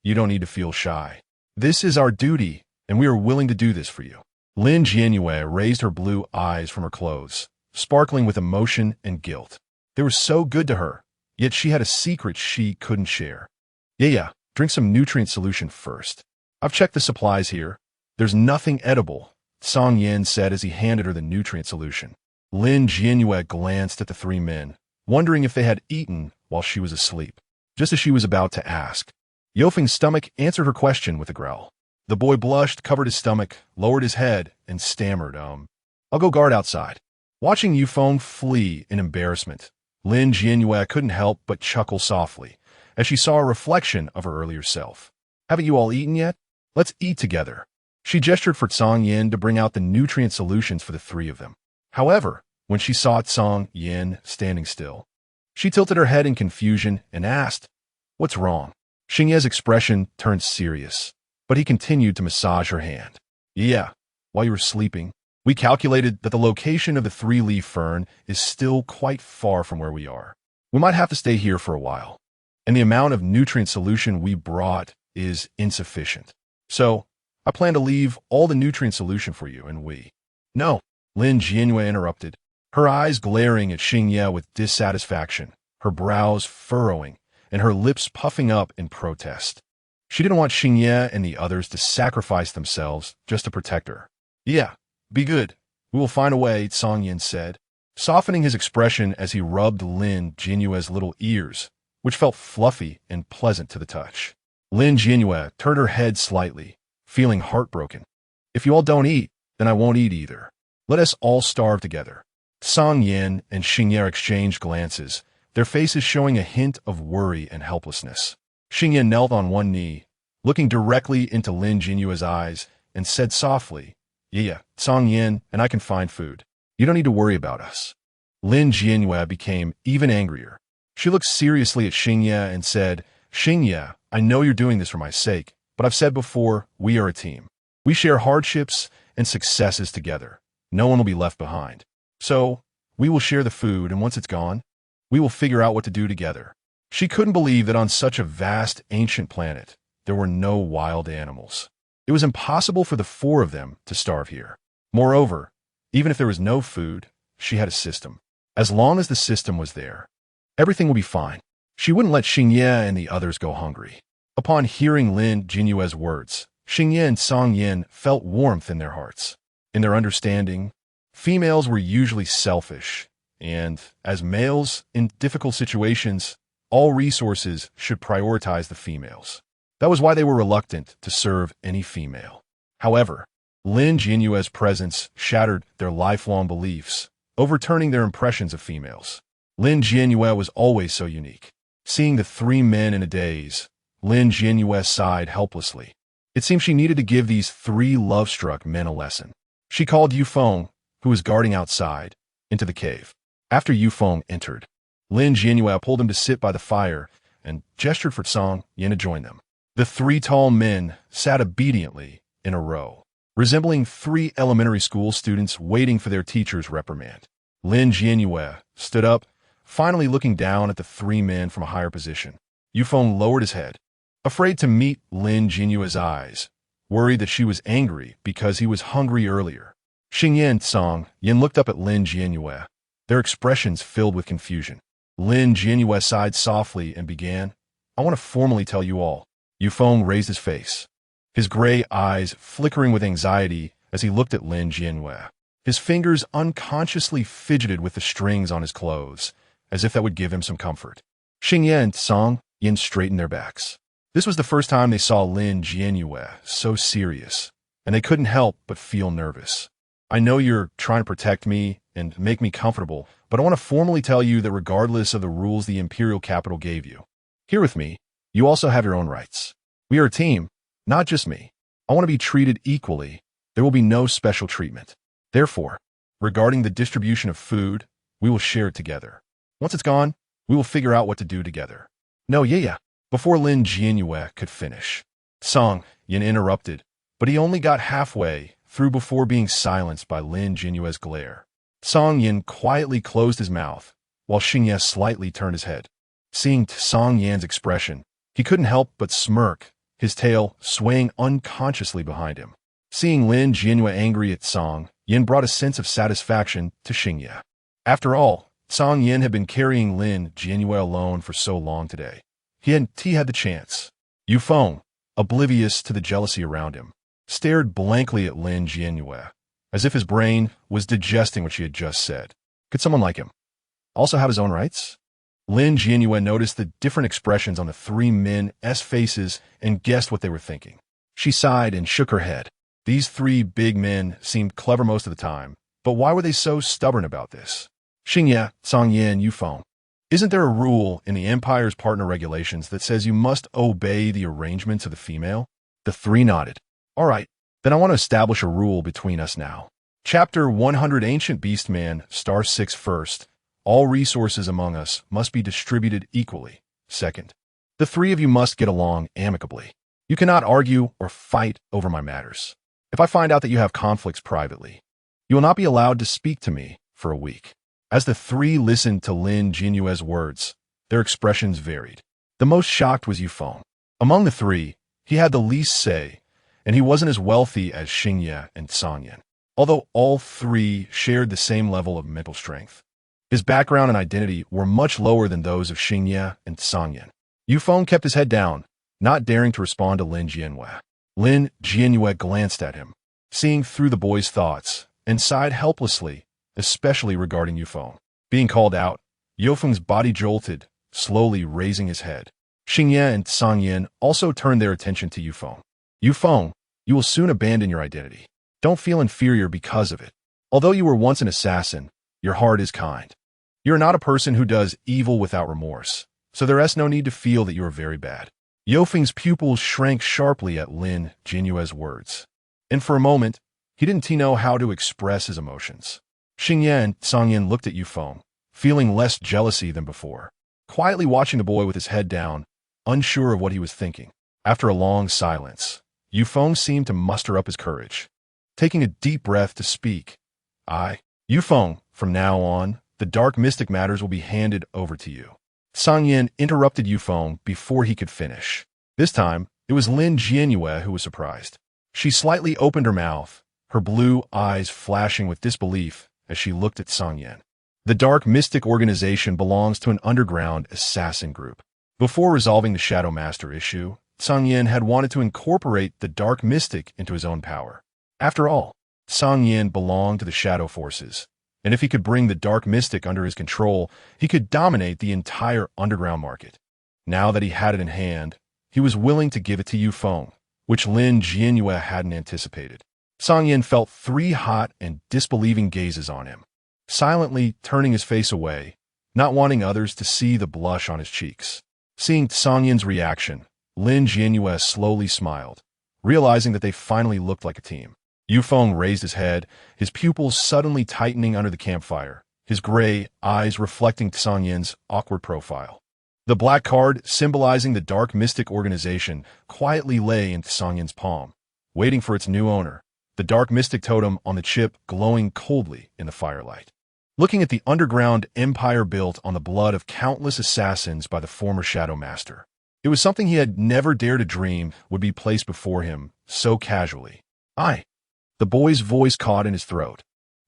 You don't need to feel shy. This is our duty, and we are willing to do this for you. Lin Jianyue raised her blue eyes from her clothes, sparkling with emotion and guilt. They were so good to her, yet she had a secret she couldn't share. Yeah, drink some nutrient solution first. I've checked the supplies here. There's nothing edible, Song Yin said as he handed her the nutrient solution. Lin Jianyue glanced at the three men, wondering if they had eaten while she was asleep. Just as she was about to ask, Yofeng's stomach answered her question with a growl. The boy blushed, covered his stomach, lowered his head, and stammered, I'll go guard outside. Watching Yufeng flee in embarrassment, Lin Jianyue couldn't help but chuckle softly as she saw a reflection of her earlier self. Haven't you all eaten yet? Let's eat together. She gestured for Song Yin to bring out the nutrient solutions for the three of them. However, when she saw Song Yin standing still, she tilted her head in confusion and asked, What's wrong? Xingye's expression turned serious, but he continued to massage her hand. Yeah, while you were sleeping, we calculated that the location of the three-leaf fern is still quite far from where we are. We might have to stay here for a while, and the amount of nutrient solution we brought is insufficient. So, I plan to leave all the nutrient solution for you, and we... No, Lin Jianyue interrupted, her eyes glaring at Xingye with dissatisfaction, her brows furrowing, and her lips puffing up in protest. She didn't want Xingye and the others to sacrifice themselves just to protect her. Yeah, be good. We will find a way, Song Yin said, softening his expression as he rubbed Lin Jianyue's little ears, which felt fluffy and pleasant to the touch. Lin Jianyue turned her head slightly, feeling heartbroken. If you all don't eat, then I won't eat either. Let us all starve together. Song Yin and Xingye exchanged glances, their faces showing a hint of worry and helplessness. Xingye knelt on one knee, looking directly into Lin Jianyue's eyes, and said softly, Yeah, Song Yin and I can find food. You don't need to worry about us. Lin Jianyue became even angrier. She looked seriously at Xingye and said, Xingye, I know you're doing this for my sake, but I've said before, we are a team. We share hardships and successes together. No one will be left behind. So, we will share the food, and once it's gone, we will figure out what to do together. She couldn't believe that on such a vast, ancient planet, there were no wild animals. It was impossible for the four of them to starve here. Moreover, even if there was no food, she had a system. As long as the system was there, everything would be fine. She wouldn't let Xingye and the others go hungry. Upon hearing Lin Jianyue's words, Xingye and Song Yin felt warmth in their hearts. In their understanding, females were usually selfish, and, as males, in difficult situations, all resources should prioritize the females. That was why they were reluctant to serve any female. However, Lin Jianyue's presence shattered their lifelong beliefs, overturning their impressions of females. Lin Jianyue was always so unique. Seeing the three men in a daze, Lin Jianyue sighed helplessly. It seemed she needed to give these three love-struck men a lesson. She called Yufeng, who was guarding outside, into the cave. After Yufeng entered, Lin Jianyue pulled him to sit by the fire and gestured for Song Yin to join them. The three tall men sat obediently in a row, resembling three elementary school students waiting for their teacher's reprimand. Lin Jianyue stood up, finally looking down at the three men from a higher position. Yufeng lowered his head, afraid to meet Lin Jianyue's eyes, worried that she was angry because he was hungry earlier. Xingye and Song Yin looked up at Lin Jianyue, their expressions filled with confusion. Lin Jianyue sighed softly and began, I want to formally tell you all. Yufeng raised his face, his gray eyes flickering with anxiety as he looked at Lin Jianyue. His fingers unconsciously fidgeted with the strings on his clothes, as if that would give him some comfort. Xingye and Song Yin straightened their backs. This was the first time they saw Lin Jianyue so serious, and they couldn't help but feel nervous. I know you're trying to protect me and make me comfortable, but I want to formally tell you that regardless of the rules the imperial capital gave you, here with me, you also have your own rights. We are a team, not just me. I want to be treated equally. There will be no special treatment. Therefore, regarding the distribution of food, we will share it together. Once it's gone, we will figure out what to do together. No, yeah. Before Lin Jianyue could finish, Song Yin interrupted, but he only got halfway through before being silenced by Lin Jianyue's glare. Song Yin quietly closed his mouth, while Xingye slightly turned his head. Seeing Song Yin's expression, he couldn't help but smirk, his tail swaying unconsciously behind him. Seeing Lin Jianyue angry at Song Yin brought a sense of satisfaction to Xingye. After all, Song Yin had been carrying Lin Jianyue alone for so long today. He had the chance. Yufeng, oblivious to the jealousy around him, stared blankly at Lin Jianyue, as if his brain was digesting what she had just said. Could someone like him also have his own rights? Lin Jianyue noticed the different expressions on the three men's faces and guessed what they were thinking. She sighed and shook her head. These three big men seemed clever most of the time, but why were they so stubborn about this? Xingye, Song Yin, Yufeng. Isn't there a rule in the Empire's partner regulations that says you must obey the arrangements of the female? The three nodded. All right, then I want to establish a rule between us now. Chapter 100 Ancient Beastman, Star 6 First. All resources among us must be distributed equally. Second, the three of you must get along amicably. You cannot argue or fight over my matters. If I find out that you have conflicts privately, you will not be allowed to speak to me for a week. As the three listened to Lin Jianyue's words, their expressions varied. The most shocked was Yufeng. Among the three, he had the least say, and he wasn't as wealthy as Xingye and Song Yin, although all three shared the same level of mental strength. His background and identity were much lower than those of Xingye and Song Yin. Yufeng kept his head down, not daring to respond to Lin Jianyue. Lin Jianyue glanced at him, seeing through the boy's thoughts, and sighed helplessly, especially regarding Yufeng. Being called out, Yufeng's body jolted, slowly raising his head. Xingye and Song Yin also turned their attention to Yufeng. Yufeng, you will soon abandon your identity. Don't feel inferior because of it. Although you were once an assassin, your heart is kind. You are not a person who does evil without remorse, so there is no need to feel that you are very bad. Yufeng's pupils shrank sharply at Lin Jianyue's words, and for a moment, he didn't know how to express his emotions. Xingye and Song Yin looked at Yufeng, feeling less jealousy than before, quietly watching the boy with his head down, unsure of what he was thinking. After a long silence, Yufeng seemed to muster up his courage, taking a deep breath to speak. Yufeng, from now on, the dark mystic matters will be handed over to you. Sang Yin interrupted Yufeng before he could finish. This time, it was Lin Jianyue who was surprised. She slightly opened her mouth, her blue eyes flashing with disbelief as she looked at Sang Yin. The Dark Mystic Organization belongs to an underground assassin group. Before resolving the Shadow Master issue, Sang Yin had wanted to incorporate the Dark Mystic into his own power. After all, Sang Yin belonged to the Shadow Forces, and if he could bring the Dark Mystic under his control, he could dominate the entire underground market. Now that he had it in hand, he was willing to give it to Yufeng, which Lin Jianyue hadn't anticipated. Sang Yin felt 3 hot and disbelieving gazes on him, silently turning his face away, not wanting others to see the blush on his cheeks. Seeing Sang Yin's reaction, Lin Jianyue slowly smiled, realizing that they finally looked like a team. Yufeng raised his head, his pupils suddenly tightening under the campfire, his gray eyes reflecting Sang Yin's awkward profile. The black card, symbolizing the Dark Mystic Organization, quietly lay in Sang Yin's palm, waiting for its new owner, the Dark Mystic totem on the chip glowing coldly in the firelight. Looking at the underground empire built on the blood of countless assassins by the former Shadow Master, it was something he had never dared to dream would be placed before him so casually. The boy's voice caught in his throat,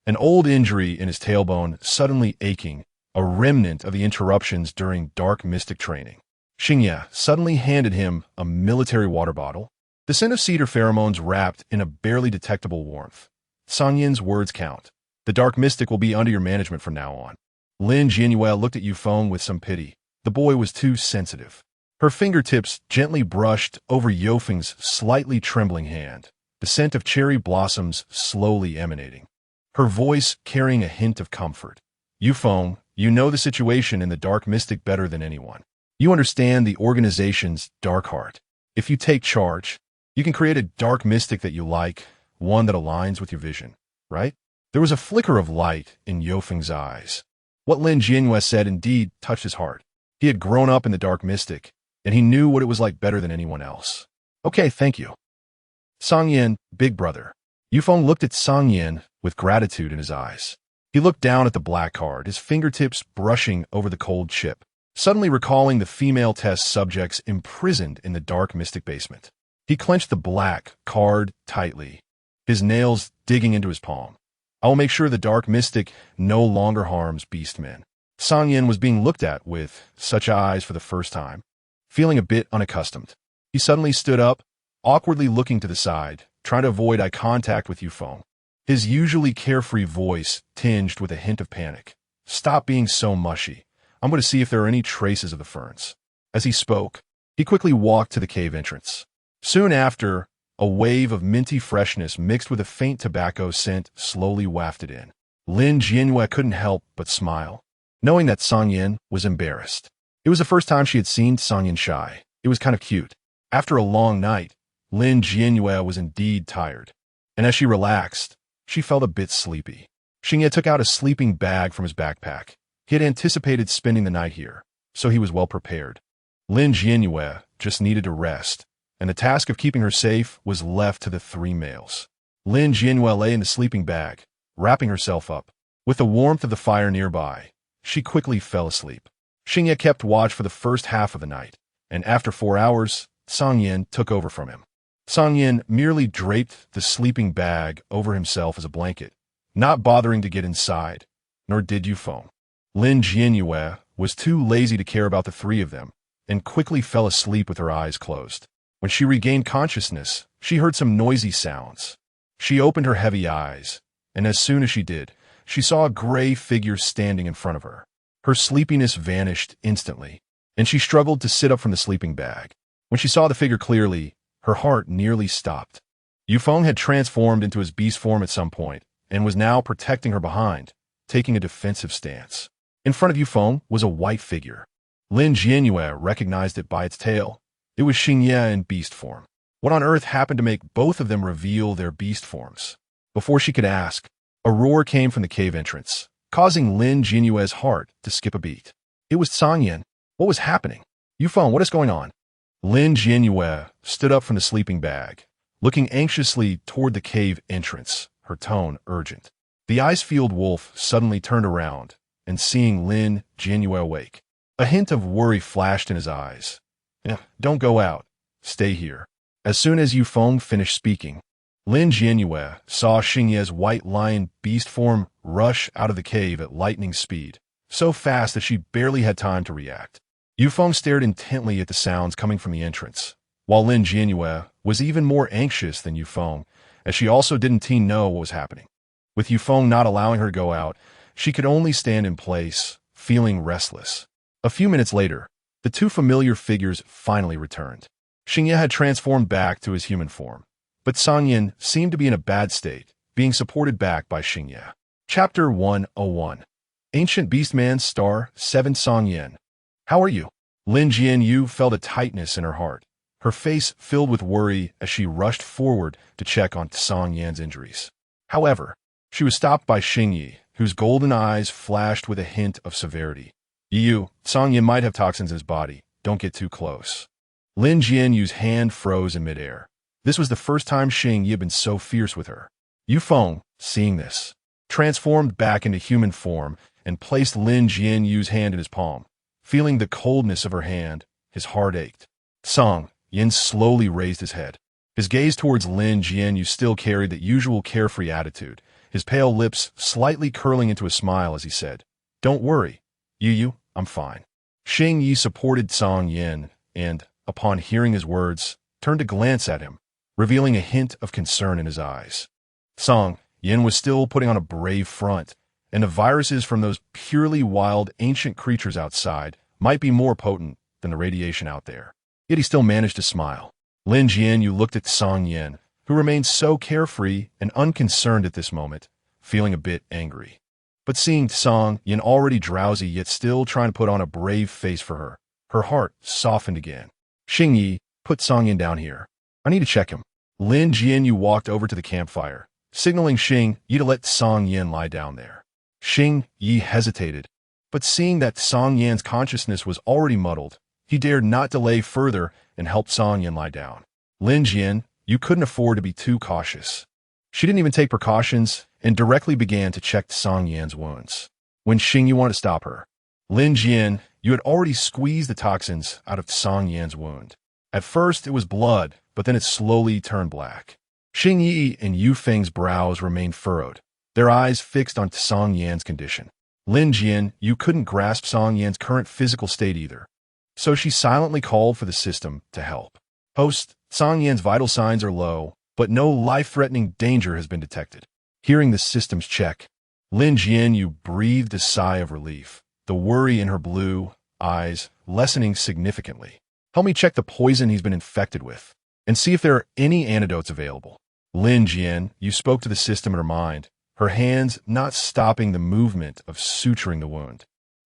an old injury in his tailbone suddenly aching, a remnant of the interruptions during Dark Mystic training. Xingye suddenly handed him a military water bottle, the scent of cedar pheromones wrapped in a barely detectable warmth. Sang Yin's words count. The Dark Mystic will be under your management from now on. Lin Jianyue looked at Yufeng with some pity. The boy was too sensitive. Her fingertips gently brushed over Yufeng's slightly trembling hand, the scent of cherry blossoms slowly emanating. Her voice carrying a hint of comfort. Yufeng, you know the situation in the Dark Mystic better than anyone. You understand the organization's dark heart. If you take charge, you can create a Dark Mystic that you like, one that aligns with your vision, right? There was a flicker of light in Yufeng's eyes. What Lin Jianyue said indeed touched his heart. He had grown up in the Dark Mystic, and he knew what it was like better than anyone else. Okay, thank you. Sang Yin, big brother. Yufeng looked at Sang Yin with gratitude in his eyes. He looked down at the black card, his fingertips brushing over the cold chip, suddenly recalling the female test subjects imprisoned in the Dark Mystic basement. He clenched the black card tightly, his nails digging into his palm. I will make sure the Dark Mystic no longer harms beastmen. Sang Yin was being looked at with such eyes for the first time, feeling a bit unaccustomed. He suddenly stood up, awkwardly looking to the side, trying to avoid eye contact with Yufeng. His usually carefree voice tinged with a hint of panic. Stop being so mushy. I'm going to see if there are any traces of the ferns. As he spoke, he quickly walked to the cave entrance. Soon after, a wave of minty freshness mixed with a faint tobacco scent slowly wafted in. Lin Jianyue couldn't help but smile, knowing that Sang Yin was embarrassed. It was the first time she had seen Sang Yin shy. It was kind of cute. After a long night, Lin Jianyue was indeed tired, and as she relaxed, she felt a bit sleepy. Xingye took out a sleeping bag from his backpack. He had anticipated spending the night here, so he was well prepared. Lin Jianyue just needed to rest, and the task of keeping her safe was left to the 3 males. Lin Jianyue lay in the sleeping bag, wrapping herself up. With the warmth of the fire nearby, she quickly fell asleep. Xingye kept watch for the first half of the night, and after 4 hours, Sang Yin took over from him. Sang Yin merely draped the sleeping bag over himself as a blanket, not bothering to get inside, nor did Yufeng. Lin Jianyue was too lazy to care about the 3 of them, and quickly fell asleep with her eyes closed. When she regained consciousness, she heard some noisy sounds. She opened her heavy eyes, and as soon as she did, she saw a gray figure standing in front of her. Her sleepiness vanished instantly, and she struggled to sit up from the sleeping bag. When she saw the figure clearly, her heart nearly stopped. Yufeng had transformed into his beast form at some point, and was now protecting her behind, taking a defensive stance. In front of Yufeng was a white figure. Lin Jianyue recognized it by its tail. It was Xingye in beast form. What on earth happened to make both of them reveal their beast forms? Before she could ask, a roar came from the cave entrance, causing Lin Jianyue's heart to skip a beat. It was Sangyin. What was happening? Yufeng, what is going on? Lin Jianyue stood up from the sleeping bag, looking anxiously toward the cave entrance, her tone urgent. The ice-field wolf suddenly turned around, and seeing Lin Jianyue awake, a hint of worry flashed in his eyes. Don't go out. Stay here. As soon as Yufeng finished speaking, Lin Jianyue saw Xingye's white lion beast form rush out of the cave at lightning speed, so fast that she barely had time to react. Yufeng stared intently at the sounds coming from the entrance, while Lin Jianyue was even more anxious than Yufeng, as she also didn't know what was happening. With Yufeng not allowing her to go out, she could only stand in place, feeling restless. A few minutes later, the two familiar figures finally returned. Xingye had transformed back to his human form, but Sangyin seemed to be in a bad state, being supported back by Xingye. Chapter 101. Ancient Beastman Star 7 Sangyin. How are you? Lin Jianyue felt a tightness in her heart, her face filled with worry as she rushed forward to check on Sangyin's injuries. However, she was stopped by Xingye, whose golden eyes flashed with a hint of severity. Yueyue, Sangyin might have toxins in his body. Don't get too close. Lin Jianyue's hand froze in midair. This was the first time Xingye had been so fierce with her. Yufeng, seeing this, transformed back into human form and placed Lin Jianyue's hand in his palm. Feeling the coldness of her hand, his heart ached. Sangyin slowly raised his head. His gaze towards Lin Jianyue still carried that usual carefree attitude, his pale lips slightly curling into a smile as he said, "Don't worry, Yueyue, I'm fine." Xingye supported Sangyin and, upon hearing his words, turned to glance at him, revealing a hint of concern in his eyes. Sangyin was still putting on a brave front, and the viruses from those purely wild ancient creatures outside might be more potent than the radiation out there. Yet he still managed to smile. Lin Jianyue looked at Sangyin, who remained so carefree and unconcerned at this moment, feeling a bit angry. But seeing Sangyin already drowsy yet still trying to put on a brave face for her, her heart softened again. Xingye, put Sangyin down here. I need to check him. Lin Jianyue walked over to the campfire, signaling Xingye to let Sangyin lie down there. Xingye hesitated, but seeing that Sangyin's consciousness was already muddled, he dared not delay further and helped Sangyin lie down. Lin Jianyue, you couldn't afford to be too cautious. She didn't even take precautions and directly began to check Sangyin's wounds. When Xingye wanted to stop her, Lin Jianyue, you had already squeezed the toxins out of Sangyin's wound. At first, it was blood, but then it slowly turned black. Xingye and Yufeng's brows remained furrowed, their eyes fixed on Sangyin's condition. Lin Jianyue, you couldn't grasp Sangyin's current physical state either, so she silently called for the system to help. Host, Sangyin's vital signs are low, but no life-threatening danger has been detected. Hearing the system's check, Lin Jianyue breathed a sigh of relief, the worry in her blue eyes lessening significantly. Help me check the poison he's been infected with, and see if there are any antidotes available. Lin Jianyue, you spoke to the system in her mind, her hands not stopping the movement of suturing the wound.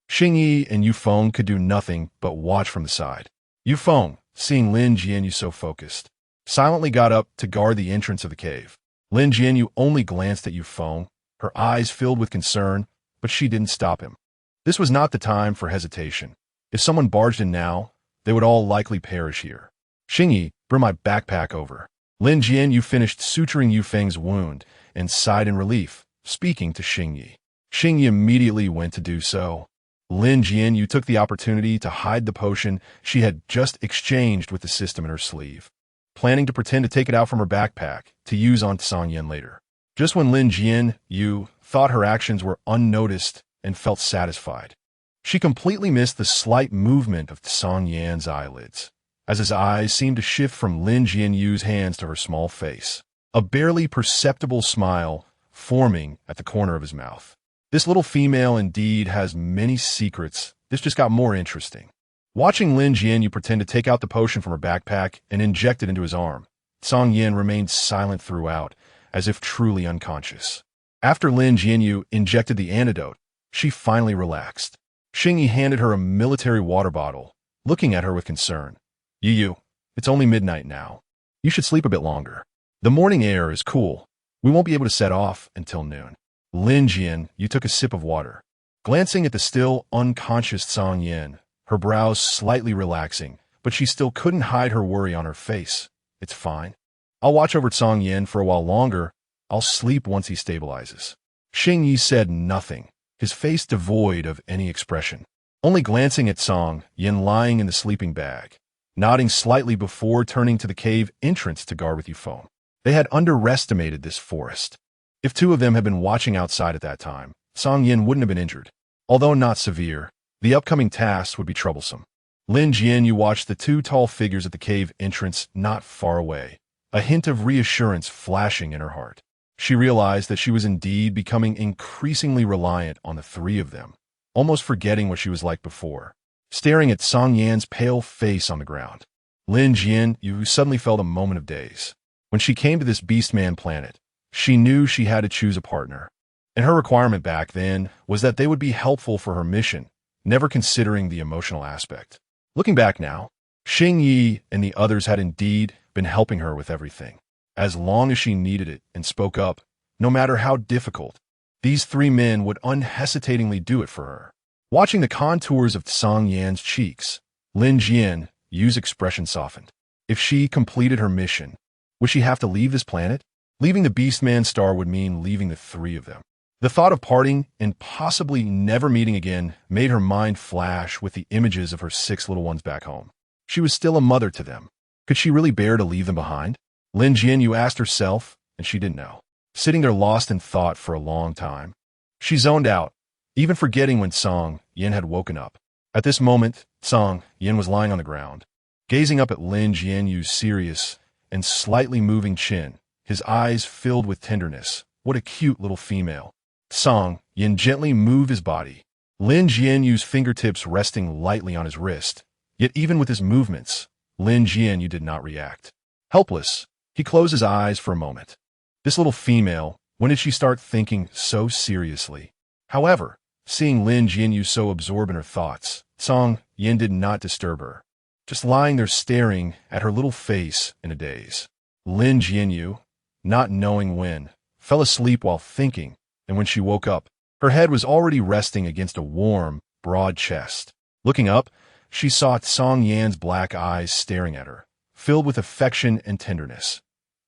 Xingye and Yufeng could do nothing but watch from the side. Yufeng, seeing Lin Jianyue so focused, silently got up to guard the entrance of the cave. Lin Jianyue only glanced at Yufeng, her eyes filled with concern, but she didn't stop him. This was not the time for hesitation. If someone barged in now, they would all likely perish here. Xingye, bring my backpack over. Lin Jianyue finished suturing Yufeng's wound and sighed in relief, speaking to Xingye. Xingye immediately went to do so. Lin Jianyue took the opportunity to hide the potion she had just exchanged with the system in her sleeve, planning to pretend to take it out from her backpack to use on Sangyin later. Just when Lin Jianyue thought her actions were unnoticed and felt satisfied, she completely missed the slight movement of Sangyin's eyelids, as his eyes seemed to shift from Lin Jianyue's hands to her small face, a barely perceptible smile forming at the corner of his mouth. This little female indeed has many secrets. This just got more interesting. Watching Lin Jianyue pretend to take out the potion from her backpack and inject it into his arm, Sangyin remained silent throughout, as if truly unconscious. After Lin Jianyue injected the antidote, she finally relaxed. Xingye handed her a military water bottle, looking at her with concern. Yueyue, it's only midnight now. You should sleep a bit longer. The morning air is cool. We won't be able to set off until noon. Lin Jianyue took a sip of water. Glancing at the still unconscious Song Yin, her brows slightly relaxing, but she still couldn't hide her worry on her face. It's fine. I'll watch over Song Yin for a while longer. I'll sleep once he stabilizes. Xing Yi said nothing, his face devoid of any expression. Only glancing at Song Yin lying in the sleeping bag, nodding slightly before turning to the cave entrance to guard with Yueyue. They had underestimated this forest. If two of them had been watching outside at that time, Song Yin wouldn't have been injured. Although not severe, the upcoming tasks would be troublesome. Lin Jianyue watched the two tall figures at the cave entrance not far away, a hint of reassurance flashing in her heart. She realized that she was indeed becoming increasingly reliant on the three of them, almost forgetting what she was like before. Staring at Song Yan's pale face on the ground, Lin Jianyue suddenly felt a moment of daze. When she came to this beastman planet, she knew she had to choose a partner, and her requirement back then was that they would be helpful for her mission, never considering the emotional aspect. Looking back now, Xing Yi and the others had indeed been helping her with everything. As long as she needed it and spoke up, no matter how difficult, these three men would unhesitatingly do it for her. Watching the contours of Song Yan's cheeks, Lin Jianyue's expression softened. If she completed her mission, would she have to leave this planet? Leaving the Beastman star would mean leaving the three of them. The thought of parting and possibly never meeting again made her mind flash with the images of her 6 little ones back home. She was still a mother to them. Could she really bear to leave them behind? Lin Jianyue asked herself, and she didn't know. Sitting there lost in thought for a long time, she zoned out, even forgetting when Song Yin had woken up. At this moment, Song Yin was lying on the ground, gazing up at Lin Jianyue's serious and slightly moving chin, his eyes filled with tenderness. What a cute little female. Song Yin gently moved his body, Lin Jianyue's fingertips resting lightly on his wrist. Yet even with his movements, Lin Jianyue did not react. Helpless, he closed his eyes for a moment. This little female, when did she start thinking so seriously? However, seeing Lin Jianyue so absorbed in her thoughts, Song Yin did not disturb her, just lying there staring at her little face in a daze. Lin Jianyue, not knowing when, fell asleep while thinking, and when she woke up, her head was already resting against a warm, broad chest. Looking up, she saw Song Yan's black eyes staring at her, filled with affection and tenderness.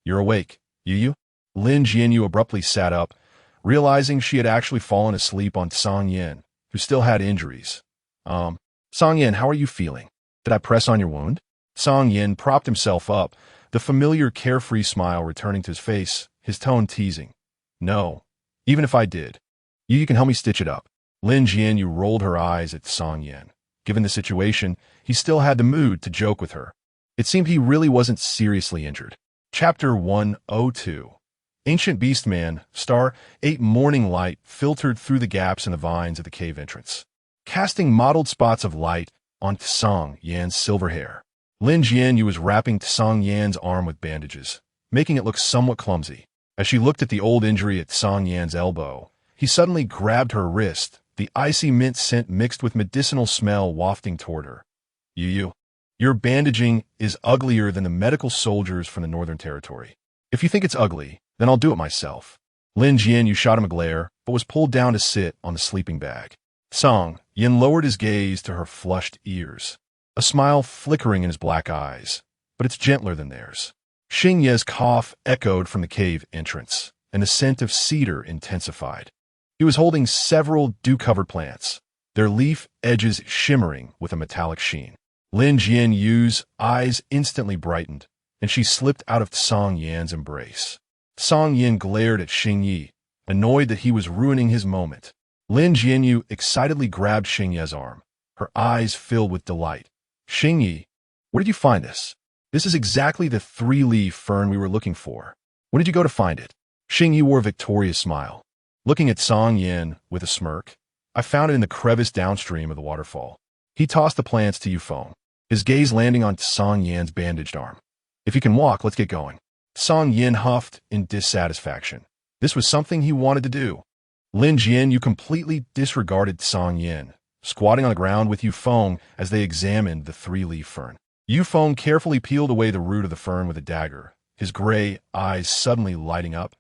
"You're awake, Yueyue?" Lin Jianyue abruptly sat up, realizing she had actually fallen asleep on Song Yin, who still had injuries. Song Yin, how are you feeling? Did I press on your wound?" Song Yin propped himself up, the familiar carefree smile returning to his face, his tone teasing. "No, even if I did, you can help me stitch it up." Lin Jianyue rolled her eyes at Song Yin. Given the situation, he still had the mood to joke with her. It seemed he really wasn't seriously injured. Chapter 102. Ancient Beastman, Star 8 morning light filtered through the gaps in the vines at the cave entrance, casting mottled spots of light on Song Yan's silver hair. Lin Jianyue was wrapping Song Yan's arm with bandages, making it look somewhat clumsy. As she looked at the old injury at Song Yan's elbow, he suddenly grabbed her wrist, the icy mint scent mixed with medicinal smell wafting toward her. "Yueyue, your bandaging is uglier than the medical soldiers from the Northern Territory. If you think it's ugly, then I'll do it myself." Lin Jianyue shot him a glare, but was pulled down to sit on the sleeping bag. Song Yin lowered his gaze to her flushed ears, a smile flickering in his black eyes, but it's gentler than theirs. Xing Ye's cough echoed from the cave entrance, and the scent of cedar intensified. He was holding several dew-covered plants, their leaf edges shimmering with a metallic sheen. Lin Jianyue's eyes instantly brightened, and she slipped out of Song Yan's embrace. Song Yin glared at Xing Yi, annoyed that he was ruining his moment. Lin Jianyue excitedly grabbed Xing Ye's arm, her eyes filled with delight. "Xing Yi, where did you find this? This is exactly the 3-leaf fern we were looking for. When did you go to find it?" Xing Yi wore a victorious smile, looking at Song Yin with a smirk. "I found it in the crevice downstream of the waterfall." He tossed the plants to Yueyue, his gaze landing on Song Yan's bandaged arm. "If you can walk, let's get going." Song Yin huffed in dissatisfaction. This was something he wanted to do. Lin Jianyue completely disregarded Song Yin, squatting on the ground with Yueyue as they examined the 3-leaf fern. Yueyue carefully peeled away the root of the fern with a dagger, his gray eyes suddenly lighting up.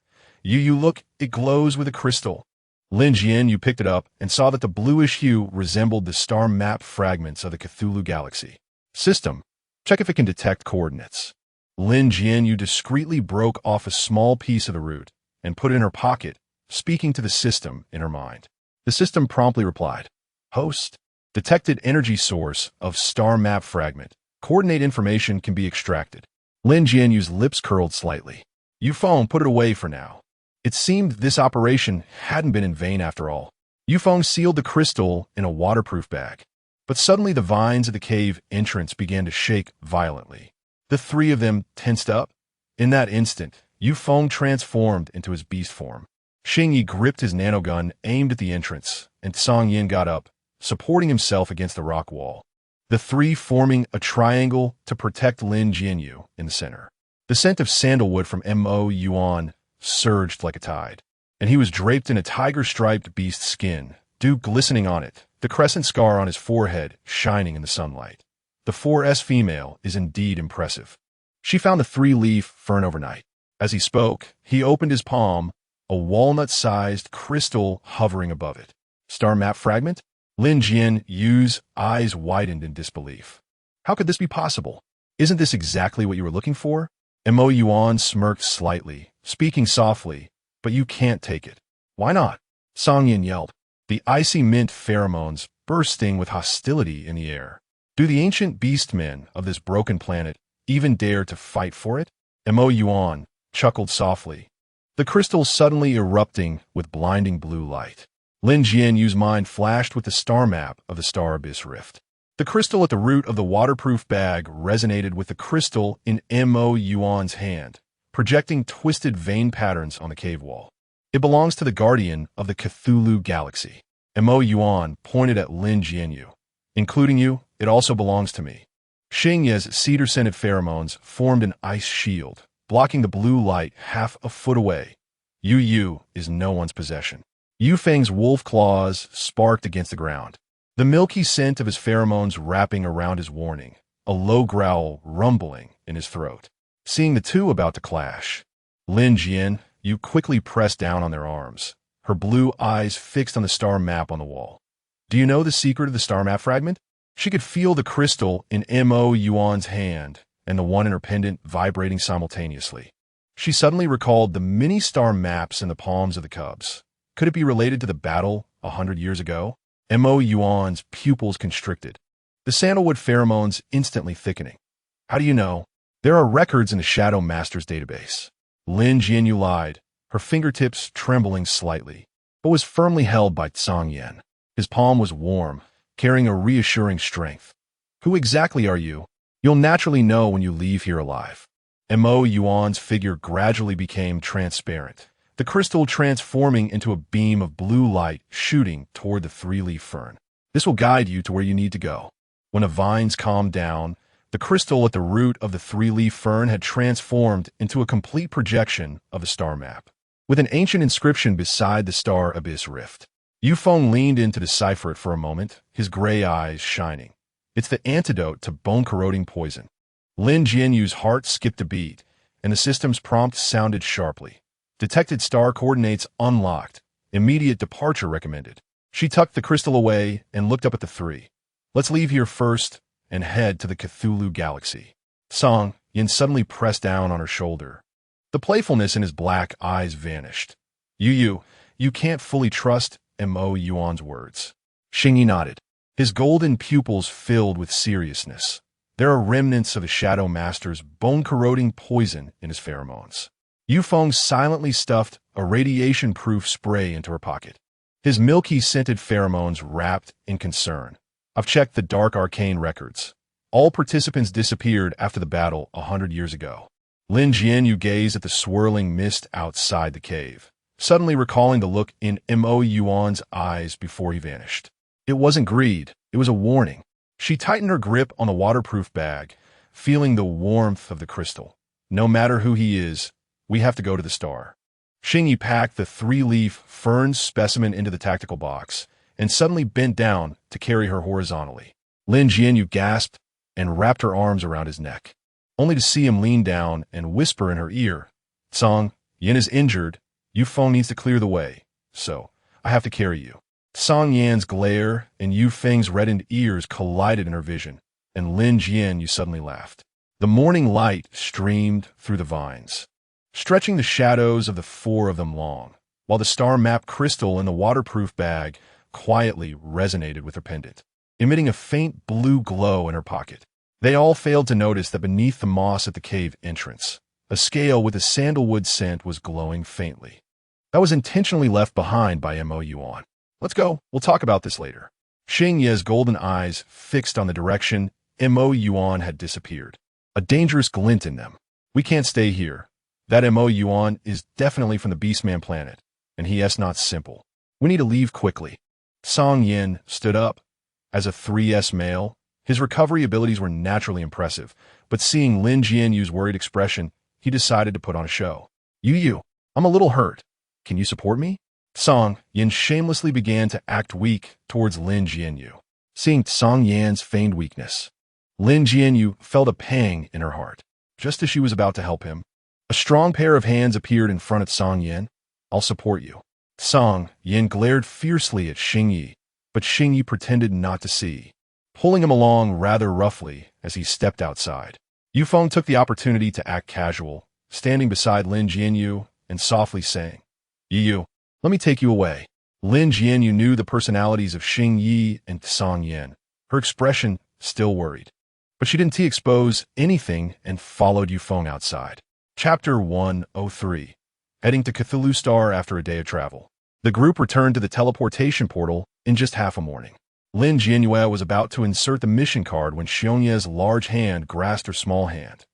"Yueyue, look, it glows with a crystal." Lin Jianyue picked it up and saw that the bluish hue resembled the star map fragments of the Cthulhu galaxy. System, check if it can detect coordinates. Lin Jianyue discreetly broke off a small piece of the root and put it in her pocket, speaking to the system in her mind. The system promptly replied, "Host, detected energy source of star map fragment. Coordinate information can be extracted." Lin Jianyue's lips curled slightly. Yufeng put it away for now. It seemed this operation hadn't been in vain after all. Yufeng sealed the crystal in a waterproof bag. But suddenly the vines of the cave entrance began to shake violently. The three of them tensed up. In that instant, Yufeng transformed into his beast form. Xingyi gripped his nanogun, aimed at the entrance, and Song Yin got up, supporting himself against the rock wall. The three forming a triangle to protect Lin Jianyue in the center. The scent of sandalwood from Mo Yuan surged like a tide, and he was draped in a tiger-striped beast skin, dew glistening on it, the crescent scar on his forehead shining in the sunlight. The 4S female is indeed impressive. She found the three-leaf fern overnight. As he spoke, he opened his palm, a walnut-sized crystal hovering above it. Star map fragment? Lin Jianyue's eyes widened in disbelief. How could this be possible? Isn't this exactly what you were looking for? Mo Yuan smirked slightly, speaking softly, "But you can't take it." "Why not?" Song Yin yelled, the icy mint pheromones bursting with hostility in the air. "Do the ancient beastmen of this broken planet even dare to fight for it?" Mo Yuan chuckled softly, the crystal suddenly erupting with blinding blue light. Lin Jianyue's mind flashed with the star map of the Star Abyss Rift. The crystal at the root of the waterproof bag resonated with the crystal in Mo Yuan's hand, projecting twisted vein patterns on the cave wall. "It belongs to the guardian of the Cthulhu galaxy." Mo Yuan pointed at Lin Jianyue. "Including you, it also belongs to me." Xingye's cedar-scented pheromones formed an ice shield, blocking the blue light half a foot away. Yueyue is no one's possession. Yufeng's wolf claws sparked against the ground, the milky scent of his pheromones wrapping around his warning, a low growl rumbling in his throat. Seeing the two about to clash, Lin Jianyue quickly pressed down on their arms, her blue eyes fixed on the star map on the wall. "Do you know the secret of the star map fragment?" She could feel the crystal in Mo Yuan's hand and the one in her pendant vibrating simultaneously. She suddenly recalled the many star maps in the palms of the cubs. Could it be related to the battle 100 years ago? Mo Yuan's pupils constricted, the sandalwood pheromones instantly thickening. "How do you know?" "There are records in the Shadow Master's database." Lin Jianyue lied, her fingertips trembling slightly, but was firmly held by Song Yin. His palm was warm, carrying a reassuring strength. "Who exactly are you? You'll naturally know when you leave here alive." Mo Yuan's figure gradually became transparent, the crystal transforming into a beam of blue light shooting toward the three-leaf fern. "This will guide you to where you need to go." When the vines calmed down, the crystal at the root of the three-leaf fern had transformed into a complete projection of the star map, with an ancient inscription beside the Star Abyss Rift. Yufeng leaned in to decipher it for a moment, his gray eyes shining. "It's the antidote to bone-corroding poison." Lin Jianyue's heart skipped a beat, and the system's prompt sounded sharply. "Detected star coordinates unlocked. Immediate departure recommended." She tucked the crystal away and looked up at the three. "Let's leave here first and head to the Cthulhu galaxy." Song Yin suddenly pressed down on her shoulder. The playfulness in his black eyes vanished. "Yueyue, you can't fully trust Mo Yuan's words." Xingyi nodded, his golden pupils filled with seriousness. There are remnants of the Shadow Master's bone-corroding poison in his pheromones. Yufeng silently stuffed a radiation-proof spray into her pocket, his milky scented pheromones wrapped in concern. "I've checked the dark arcane records. All participants disappeared after the battle 100 years ago." Lin Jianyue gazed at the swirling mist outside the cave, suddenly recalling the look in Mo Yuan's eyes before he vanished. It wasn't greed, it was a warning. She tightened her grip on the waterproof bag, feeling the warmth of the crystal. "No matter who he is, we have to go to the star." Xingyi packed the three-leaf fern specimen into the tactical box and suddenly bent down to carry her horizontally. Lin Jianyue gasped and wrapped her arms around his neck, only to see him lean down and whisper in her ear, "Song Yin is injured. Yufeng needs to clear the way. So, I have to carry you. Song Yan's glare and Yu Feng's reddened ears collided in her vision, and Lin Jianyue suddenly laughed. The morning light streamed through the vines, stretching the shadows of the four of them long, while the star map crystal in the waterproof bag quietly resonated with her pendant, emitting a faint blue glow in her pocket. They all failed to notice that beneath the moss at the cave entrance, a scale with a sandalwood scent was glowing faintly. That was intentionally left behind by Mo Yuan. Let's go. We'll talk about this later. Xing Ye's golden eyes fixed on the direction Mo Yuan had disappeared, a dangerous glint in them. We can't stay here. That Mo Yuan is definitely from the Beastman planet, and he is not simple. We need to leave quickly. Song Yin stood up. As a 3S male, his recovery abilities were naturally impressive, but seeing Lin Jianyue's worried expression, he decided to put on a show. Yueyue, I'm a little hurt. Can you support me? Song Yin shamelessly began to act weak towards Lin Jianyue. Seeing Song Yan's feigned weakness, Lin Jianyue felt a pang in her heart. Just as she was about to help him, a strong pair of hands appeared in front of Song Yin. I'll support you. Song Yin glared fiercely at Xingyi, but Xingyi pretended not to see, pulling him along rather roughly as he stepped outside. Yufeng took the opportunity to act casual, standing beside Lin Jianyue and softly saying, Yueyue, let me take you away. Lin Jianyue knew the personalities of Xingyi and Song Yin. Her expression still worried, but she didn't expose anything and followed Yufeng outside. Chapter 103. Heading to Cthulhu Star after a day of travel. The group returned to the teleportation portal in just half a morning. Lin Jianyue was about to insert the mission card when Xiongye's large hand grasped her small hand.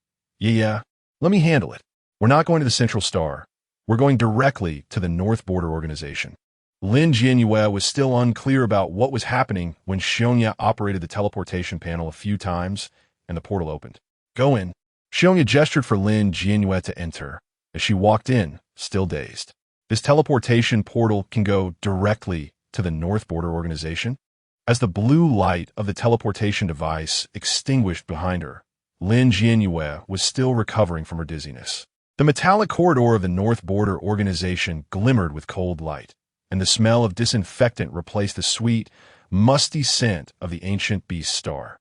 Yeah, let me handle it. We're not going to the Central Star. We're going directly to the North Border Organization. Lin Jianyue was still unclear about what was happening when Xiongye operated the teleportation panel a few times and the portal opened. Go in. Xiongye gestured for Lin Jianyue to enter. As she walked in, still dazed. This teleportation portal can go directly to the North Border Organization? As the blue light of the teleportation device extinguished behind her, Lin Jianyue was still recovering from her dizziness. The metallic corridor of the North Border Organization glimmered with cold light, and the smell of disinfectant replaced the sweet, musty scent of the ancient beast star,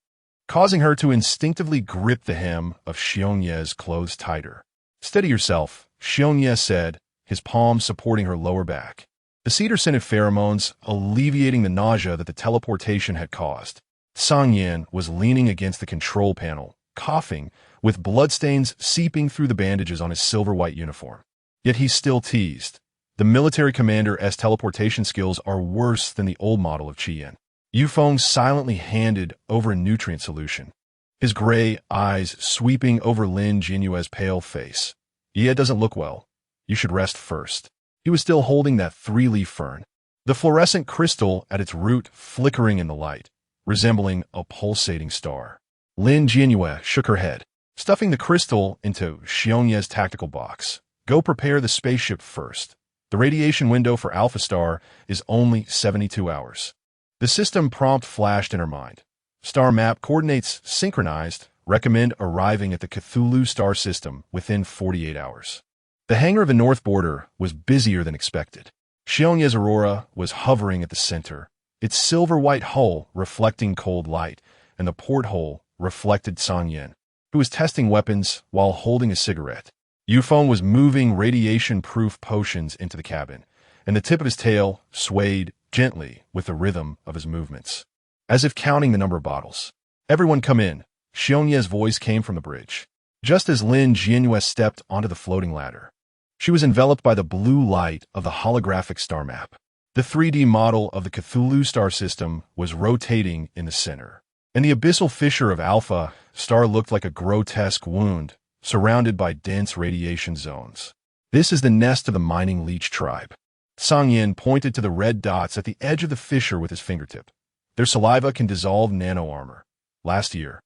causing her to instinctively grip the hem of Xiongye's clothes tighter. Steady yourself, Xiongye said, his palms supporting her lower back. The cedar-scented pheromones alleviating the nausea that the teleportation had caused. Song Yin was leaning against the control panel, coughing, with bloodstains seeping through the bandages on his silver-white uniform. Yet he still teased. The military commander's teleportation skills are worse than the old model of Qian. Yufeng silently handed over a nutrient solution, his gray eyes sweeping over Lin Jianyue's pale face. Yeah, it doesn't look well. You should rest first. He was still holding that three-leaf fern, the fluorescent crystal at its root flickering in the light, resembling a pulsating star. Lin Jianyue shook her head, stuffing the crystal into Xiongye's tactical box. Go prepare the spaceship first. The radiation window for Alpha Star is only 72 hours. The system prompt flashed in her mind. Star map coordinates synchronized. Recommend arriving at the Cthulhu Star system within 48 hours. The hangar of the North Border was busier than expected. Xiongye's Aurora was hovering at the center, its silver-white hull reflecting cold light, and the porthole reflected Song Yin, who was testing weapons while holding a cigarette. Yufeng was moving radiation-proof potions into the cabin, and the tip of his tail swayed gently with the rhythm of his movements, as if counting the number of bottles. Everyone come in. Xiongye's voice came from the bridge. Just as Lin Jianyue stepped onto the floating ladder, she was enveloped by the blue light of the holographic star map. The 3D model of the Cthulhu star system was rotating in the center, and the abyssal fissure of Alpha Star looked like a grotesque wound surrounded by dense radiation zones. This is the nest of the mining leech tribe. Song Yin pointed to the red dots at the edge of the fissure with his fingertip. Their saliva can dissolve nano-armor. Last year,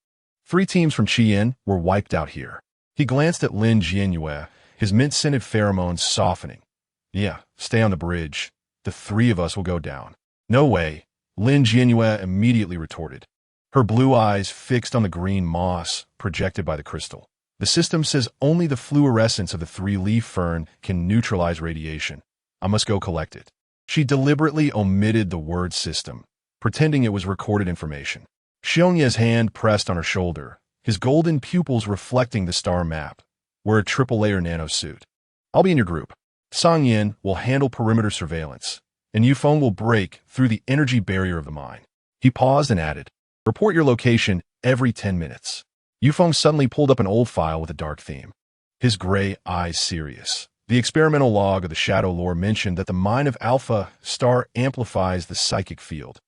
3 teams from Qian were wiped out here. He glanced at Lin Jianyue, his mint-scented pheromones softening. Yeah, stay on the bridge. The 3 of us will go down. No way, Lin Jianyue immediately retorted, her blue eyes fixed on the green moss projected by the crystal. The system says only the fluorescence of the 3-leaf fern can neutralize radiation. I must go collect it. She deliberately omitted the word system, pretending it was recorded information. Xiongye's hand pressed on her shoulder, his golden pupils reflecting the star map. Wear a triple-layer nanosuit. I'll be in your group. Sang Yin will handle perimeter surveillance, and Yufeng will break through the energy barrier of the mine. He paused and added, report your location every 10 minutes. Yufeng suddenly pulled up an old file with a dark theme, his gray eyes serious. The experimental log of the Shadow Lore mentioned that the mine of Alpha Star amplifies the psychic field.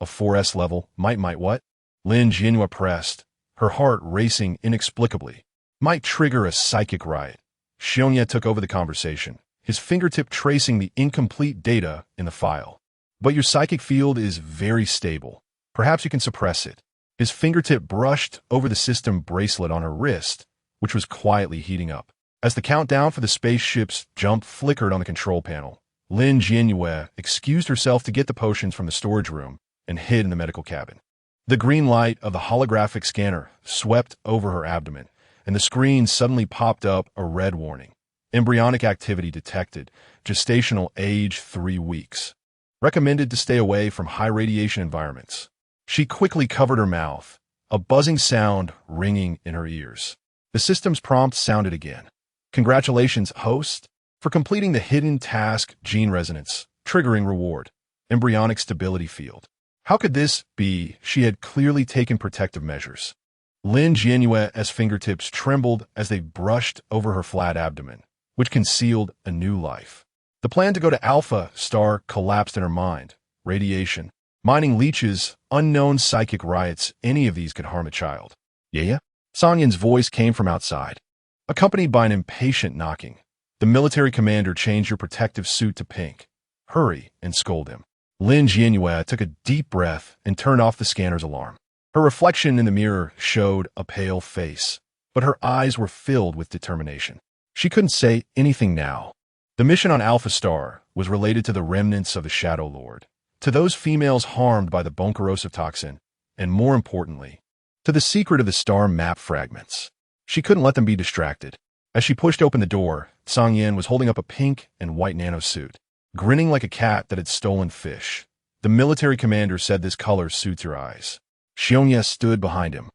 A 4S level might what? Lin Jianyue pressed, her heart racing inexplicably. Might trigger a psychic riot. Xiongye took over the conversation, his fingertip tracing the incomplete data in the file. But your psychic field is very stable. Perhaps you can suppress it. His fingertip brushed over the system bracelet on her wrist, which was quietly heating up. As the countdown for the spaceship's jump flickered on the control panel, Lin Jianyue excused herself to get the potions from the storage room and hid in the medical cabin. The green light of the holographic scanner swept over her abdomen, and the screen suddenly popped up a red warning. Embryonic activity detected. Gestational age 3 weeks. Recommended to stay away from high radiation environments. She quickly covered her mouth, a buzzing sound ringing in her ears. The system's prompt sounded again. Congratulations, host, for completing the hidden task gene resonance, triggering reward, embryonic stability field. How could this be? She had clearly taken protective measures. Lin Jianyue's fingertips trembled as they brushed over her flat abdomen, which concealed a new life. The plan to go to Alpha Star collapsed in her mind. Radiation, mining leeches, unknown psychic riots, any of these could harm a child. Yeah? Sang Yin's voice came from outside, accompanied by an impatient knocking. The military commander changed your protective suit to pink. Hurry and scold him. Lin Jianyue took a deep breath and turned off the scanner's alarm. Her reflection in the mirror showed a pale face, but her eyes were filled with determination. She couldn't say anything now. The mission on Alpha Star was related to the remnants of the Shadow Lord, to those females harmed by the bone corrosive toxin, and more importantly, to the secret of the star map fragments. She couldn't let them be distracted. As she pushed open the door, Sang Yin was holding up a pink and white nanosuit, grinning like a cat that had stolen fish. The military commander said this color suits your eyes. Xiongye stood behind him,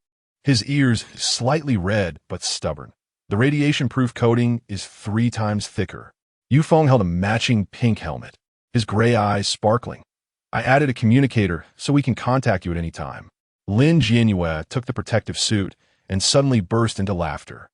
his ears slightly red but stubborn. The radiation-proof coating is 3 times thicker. Yufeng held a matching pink helmet, his gray eyes sparkling. I added a communicator so we can contact you at any time. Lin Jianyue took the protective suit and suddenly burst into laughter.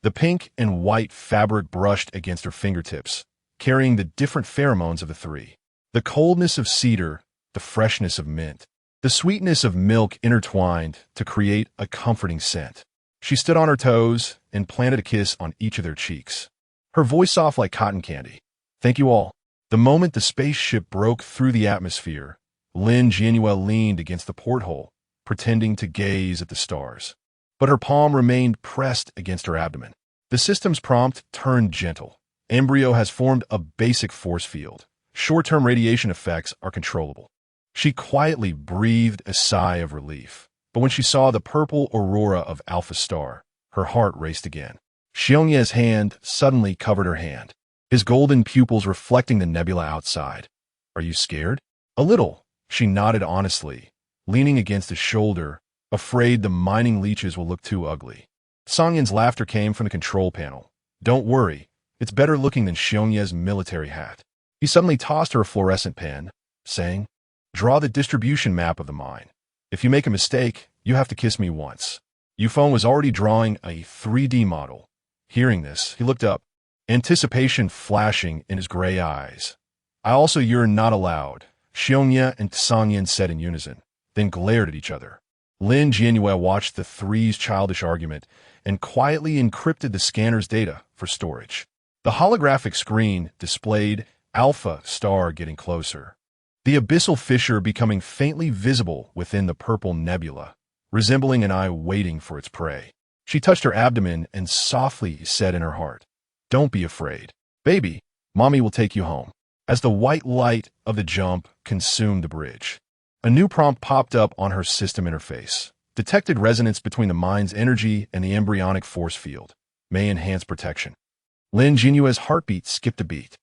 The pink and white fabric brushed against her fingertips, carrying the different pheromones of the 3. The coldness of cedar, the freshness of mint, the sweetness of milk intertwined to create a comforting scent. She stood on her toes and planted a kiss on each of their cheeks, her voice soft like cotton candy. Thank you all. The moment the spaceship broke through the atmosphere, Lin Jianyue leaned against the porthole, pretending to gaze at the stars. But her palm remained pressed against her abdomen. The system's prompt turned gentle. Embryo has formed a basic force field. Short-term radiation effects are controllable. She quietly breathed a sigh of relief. But when she saw the purple aurora of Alpha Star, her heart raced again. Xiongye's hand suddenly covered her hand, his golden pupils reflecting the nebula outside. Are you scared? A little, she nodded honestly, leaning against his shoulder, afraid the mining leeches will look too ugly. Sang Yin's laughter came from the control panel. Don't worry, it's better looking than Xiongye's military hat. He suddenly tossed her a fluorescent pen, saying, draw the distribution map of the mine. If you make a mistake, you have to kiss me once. Yufeng was already drawing a 3D model. Hearing this, he looked up, anticipation flashing in his gray eyes. You're not allowed, Xiongye and Sang Yin said in unison, then glared at each other. Lin Jianyue watched the 3's childish argument and quietly encrypted the scanner's data for storage. The holographic screen displayed Alpha Star getting closer, the abyssal fissure becoming faintly visible within the purple nebula, resembling an eye waiting for its prey. She touched her abdomen and softly said in her heart, don't be afraid. Baby, mommy will take you home. As the white light of the jump consumed the bridge, a new prompt popped up on her system interface. Detected resonance between the mine's energy and the embryonic force field. May enhance protection. Lin Jianyue's heartbeat skipped a beat.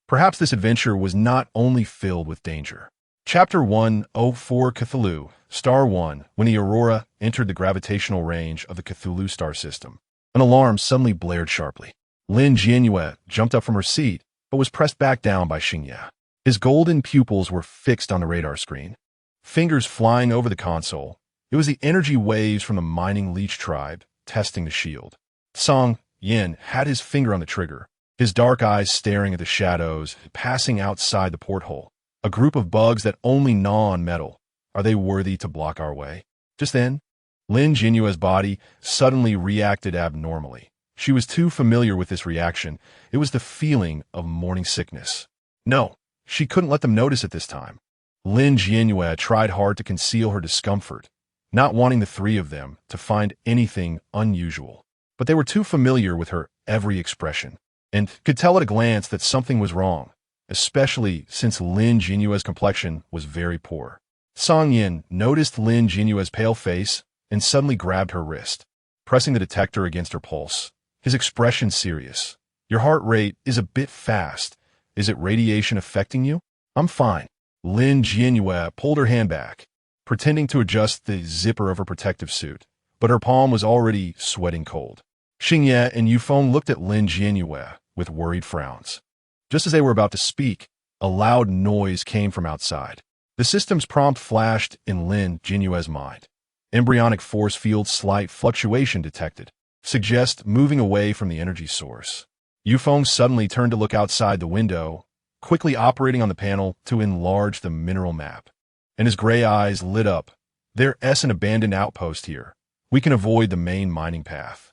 Perhaps this adventure was not only filled with danger. Chapter 104 Cthulhu, Star 1. When the Aurora entered the gravitational range of the Cthulhu star system, an alarm suddenly blared sharply. Lin Jianyue jumped up from her seat, but was pressed back down by Xingye. His golden pupils were fixed on the radar screen, fingers flying over the console. It was the energy waves from the mining leech tribe testing the shield. Song Yin had his finger on the trigger, his dark eyes staring at the shadows passing outside the porthole. A group of bugs that only gnaw on metal. Are they worthy to block our way? Just then, Lin Jianyue's body suddenly reacted abnormally. She was too familiar with this reaction. It was the feeling of morning sickness. No, she couldn't let them notice it this time. Lin Jianyue tried hard to conceal her discomfort, not wanting the three of them to find anything unusual. But they were too familiar with her every expression, and could tell at a glance that something was wrong, especially since Lin Jianyue's complexion was very poor. Song Yin noticed Lin Jianyue's pale face and suddenly grabbed her wrist, pressing the detector against her pulse. His expression serious. Your heart rate is a bit fast. Is it radiation affecting you? I'm fine. Lin Jianyue pulled her hand back, pretending to adjust the zipper of her protective suit, but her palm was already sweating cold. Xingye and Yufeng looked at Lin Jianyue with worried frowns. Just as they were about to speak, a loud noise came from outside. The system's prompt flashed in Lin Jianyue's mind. Embryonic force field slight fluctuation detected. Suggest moving away from the energy source. Yufeng suddenly turned to look outside the window, quickly operating on the panel to enlarge the mineral map. And his gray eyes lit up. There's an abandoned outpost here. We can avoid the main mining path.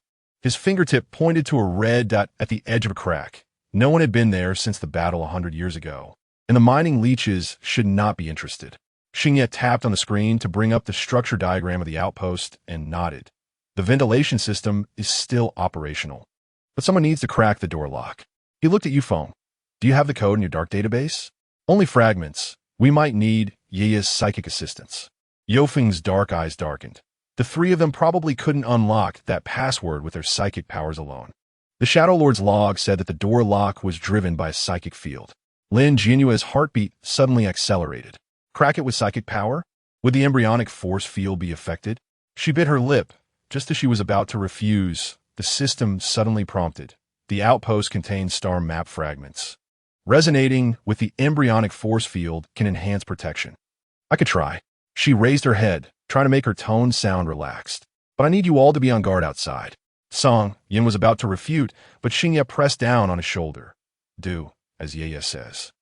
His fingertip pointed to a red dot at the edge of a crack. No one had been there since the battle 100 years ago, and the mining leeches should not be interested. Xingye tapped on the screen to bring up the structure diagram of the outpost and nodded. The ventilation system is still operational, but someone needs to crack the door lock. He looked at Yufeng. Do you have the code in your dark database? Only fragments. We might need Yueye's psychic assistance. Yufeng's dark eyes darkened. The three of them probably couldn't unlock that password with their psychic powers alone. The Shadow Lord's log said that the door lock was driven by a psychic field. Lin Jianyue's heartbeat suddenly accelerated. Crack it with psychic power? Would the embryonic force field be affected? She bit her lip. Just as she was about to refuse, the system suddenly prompted. The outpost contains star map fragments. Resonating with the embryonic force field can enhance protection. I could try. She raised her head, trying to make her tone sound relaxed. But I need you all to be on guard outside. Song Yin was about to refute, but Xingye pressed down on his shoulder. Do as Yueyue says.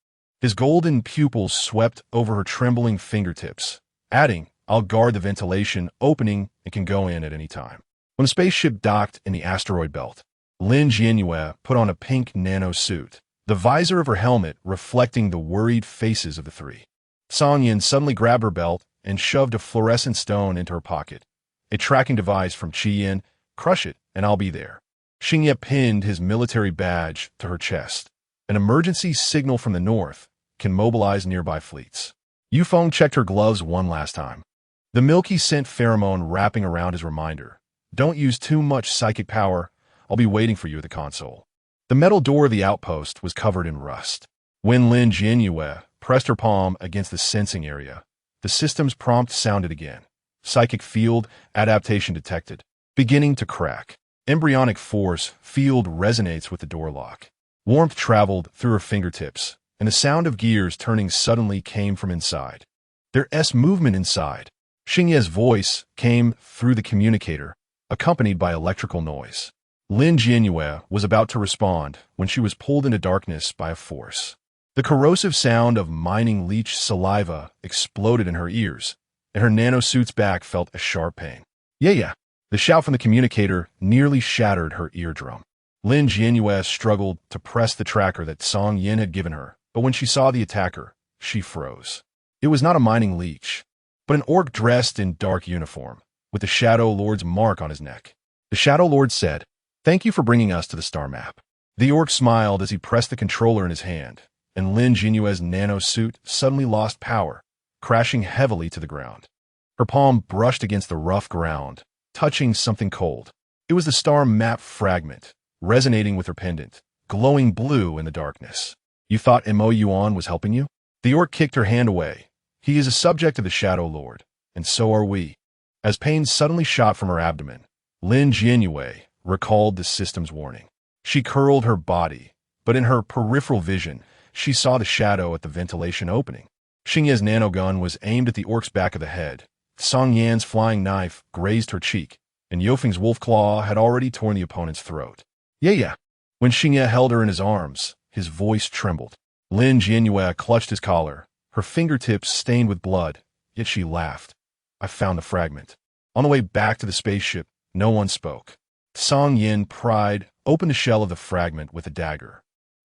His golden pupils swept over her trembling fingertips, adding, I'll guard the ventilation opening and can go in at any time. When the spaceship docked in the asteroid belt, Lin Jianyue put on a pink nano suit, the visor of her helmet reflecting the worried faces of the three. Song Yin suddenly grabbed her belt and shoved a fluorescent stone into her pocket. A tracking device from Qi Yin. Crush it, and I'll be there. Xingye pinned his military badge to her chest. An emergency signal from the north can mobilize nearby fleets. Yufeng checked her gloves one last time. The milky scent pheromone wrapping around his reminder. Don't use too much psychic power. I'll be waiting for you at the console. The metal door of the outpost was covered in rust. When Lin Jianyue pressed her palm against the sensing area, the system's prompt sounded again. Psychic field adaptation detected. Beginning to crack. Embryonic force field resonates with the door lock. Warmth traveled through her fingertips, and the sound of gears turning suddenly came from inside. There's movement inside. Xingye's voice came through the communicator, accompanied by electrical noise. Lin Jianyue was about to respond when she was pulled into darkness by a force. The corrosive sound of mining leech saliva exploded in her ears, and her nanosuit's back felt a sharp pain. Yeah. The shout from the communicator nearly shattered her eardrum. Lin Jianyue struggled to press the tracker that Song Yin had given her, but when she saw the attacker, she froze. It was not a mining leech, but an orc dressed in dark uniform, with the Shadow Lord's mark on his neck. The Shadow Lord said, Thank you for bringing us to the star map. The orc smiled as he pressed the controller in his hand, and Lin Jianyue's nanosuit suddenly lost power, crashing heavily to the ground. Her palm brushed against the rough ground, touching something cold. It was the star map fragment, resonating with her pendant, glowing blue in the darkness. You thought Mo Yuan was helping you? The orc kicked her hand away. He is a subject of the Shadow Lord, and so are we. As pain suddenly shot from her abdomen, Lin Jianyue recalled the system's warning. She curled her body, but in her peripheral vision, she saw the shadow at the ventilation opening. Xingye's nanogun was aimed at the orc's back of the head. Song Yan's flying knife grazed her cheek, and Yofeng's wolf claw had already torn the opponent's throat. Yeah. When Xingye held her in his arms, his voice trembled. Lin Jianyue clutched his collar, her fingertips stained with blood, yet she laughed. I found the fragment. On the way back to the spaceship, no one spoke. Song Yin pried opened the shell of the fragment with a dagger,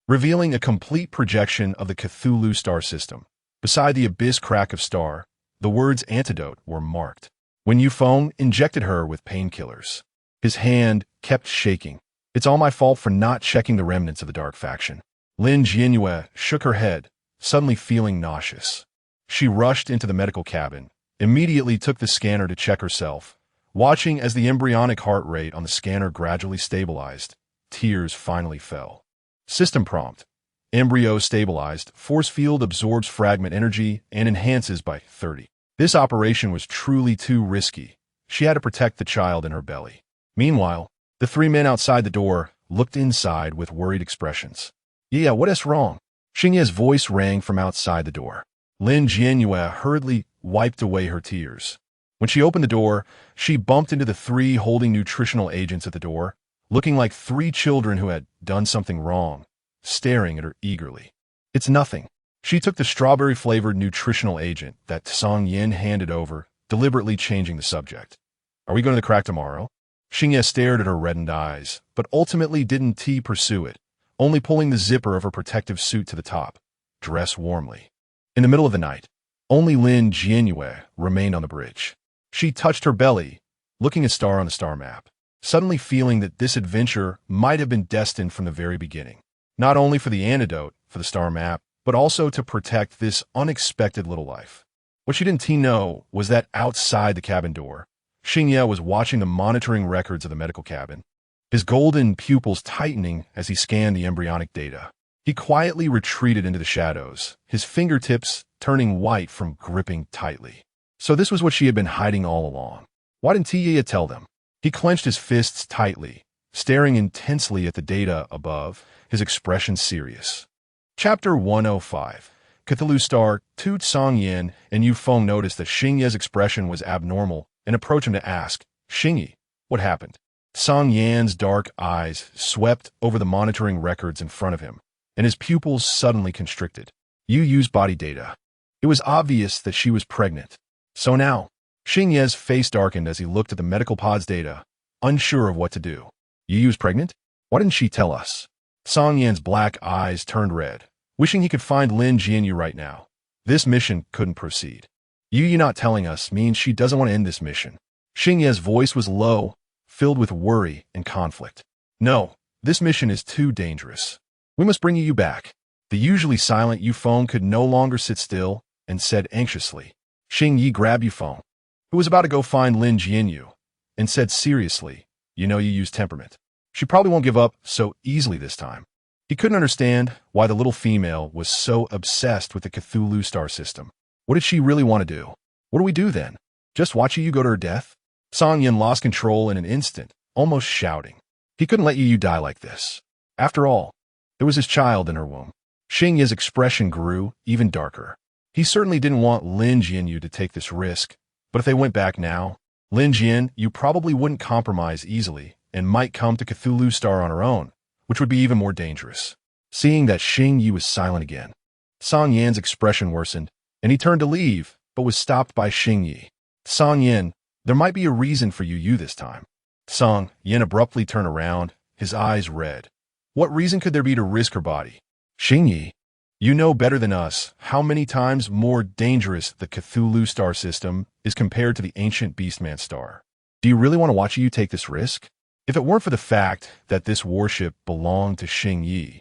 revealing a complete projection of the Cthulhu star system. Beside the abyss crack of star, the words antidote were marked. When Yufeng injected her with painkillers, his hand kept shaking. It's all my fault for not checking the remnants of the dark faction. Lin Jianyue shook her head, suddenly feeling nauseous. She rushed into the medical cabin, immediately took the scanner to check herself. Watching as the embryonic heart rate on the scanner gradually stabilized, tears finally fell. System prompt. Embryo stabilized. Force field absorbs fragment energy and enhances by 30. This operation was truly too risky. She had to protect the child in her belly. Meanwhile, the three men outside the door looked inside with worried expressions. Yeah, what is wrong? Xingye's voice rang from outside the door. Lin Jianyue hurriedly wiped away her tears. When she opened the door, she bumped into the three holding nutritional agents at the door, looking like three children who had done something wrong, staring at her eagerly. It's nothing. She took the strawberry-flavored nutritional agent that Song Yin handed over, deliberately changing the subject. Are we going to the crack tomorrow? Xingye stared at her reddened eyes, but ultimately didn't pursue it, only pulling the zipper of her protective suit to the top. Dress warmly. In the middle of the night, only Lin Jianyue remained on the bridge. She touched her belly, looking at star on the star map, suddenly feeling that this adventure might have been destined from the very beginning, not only for the antidote for the star map, but also to protect this unexpected little life. What she didn't know was that outside the cabin door, Xingye was watching the monitoring records of the medical cabin, his golden pupils tightening as he scanned the embryonic data. He quietly retreated into the shadows, his fingertips turning white from gripping tightly. So this was what she had been hiding all along. Why didn't Yueyue tell them? He clenched his fists tightly, staring intensely at the data above, his expression serious. Chapter 105. Cthulhu Star. Toot Song Yin and Yufeng noticed that Xingye's expression was abnormal and approached him to ask, Xingye, what happened? Song Yan's dark eyes swept over the monitoring records in front of him, and his pupils suddenly constricted. Yueyue's body data. It was obvious that she was pregnant. So now, Xingye's face darkened as he looked at the medical pod's data, unsure of what to do. Yueyue's pregnant? Why didn't she tell us? Song Yan's black eyes turned red, wishing he could find Lin Jianyue right now. This mission couldn't proceed. Yueyue not telling us means she doesn't want to end this mission. Xingye's voice was low, filled with worry and conflict. No, this mission is too dangerous. We must bring Yueyue back. The usually silent Yufeng could no longer sit still and said anxiously. Xingye grabbed Yufeng, who was about to go find Lin Jianyue, and said seriously, you know Yueyue's temperament. She probably won't give up so easily this time. He couldn't understand why the little female was so obsessed with the Cthulhu star system. What did she really want to do? What do we do then? Just watch Yueyue go to her death? Song Yin lost control in an instant, almost shouting. He couldn't let Yueyue die like this. After all, there was his child in her womb. Xingye's expression grew even darker. He certainly didn't want Lin Jianyue to take this risk, but if they went back now, Lin Jianyue probably wouldn't compromise easily and might come to Cthulhu Star on her own, which would be even more dangerous. Seeing that Xingye was silent again, Song Yan's expression worsened, and he turned to leave, but was stopped by Xingye. Song Yan, there might be a reason for Yueyue this time. Song Yan abruptly turned around, his eyes red. What reason could there be to risk her body? Xingye, you know better than us how many times more dangerous the Cthulhu star system is compared to the ancient beastman star. Do you really want to watch Yueyue take this risk? If it weren't for the fact that this warship belonged to Xingye,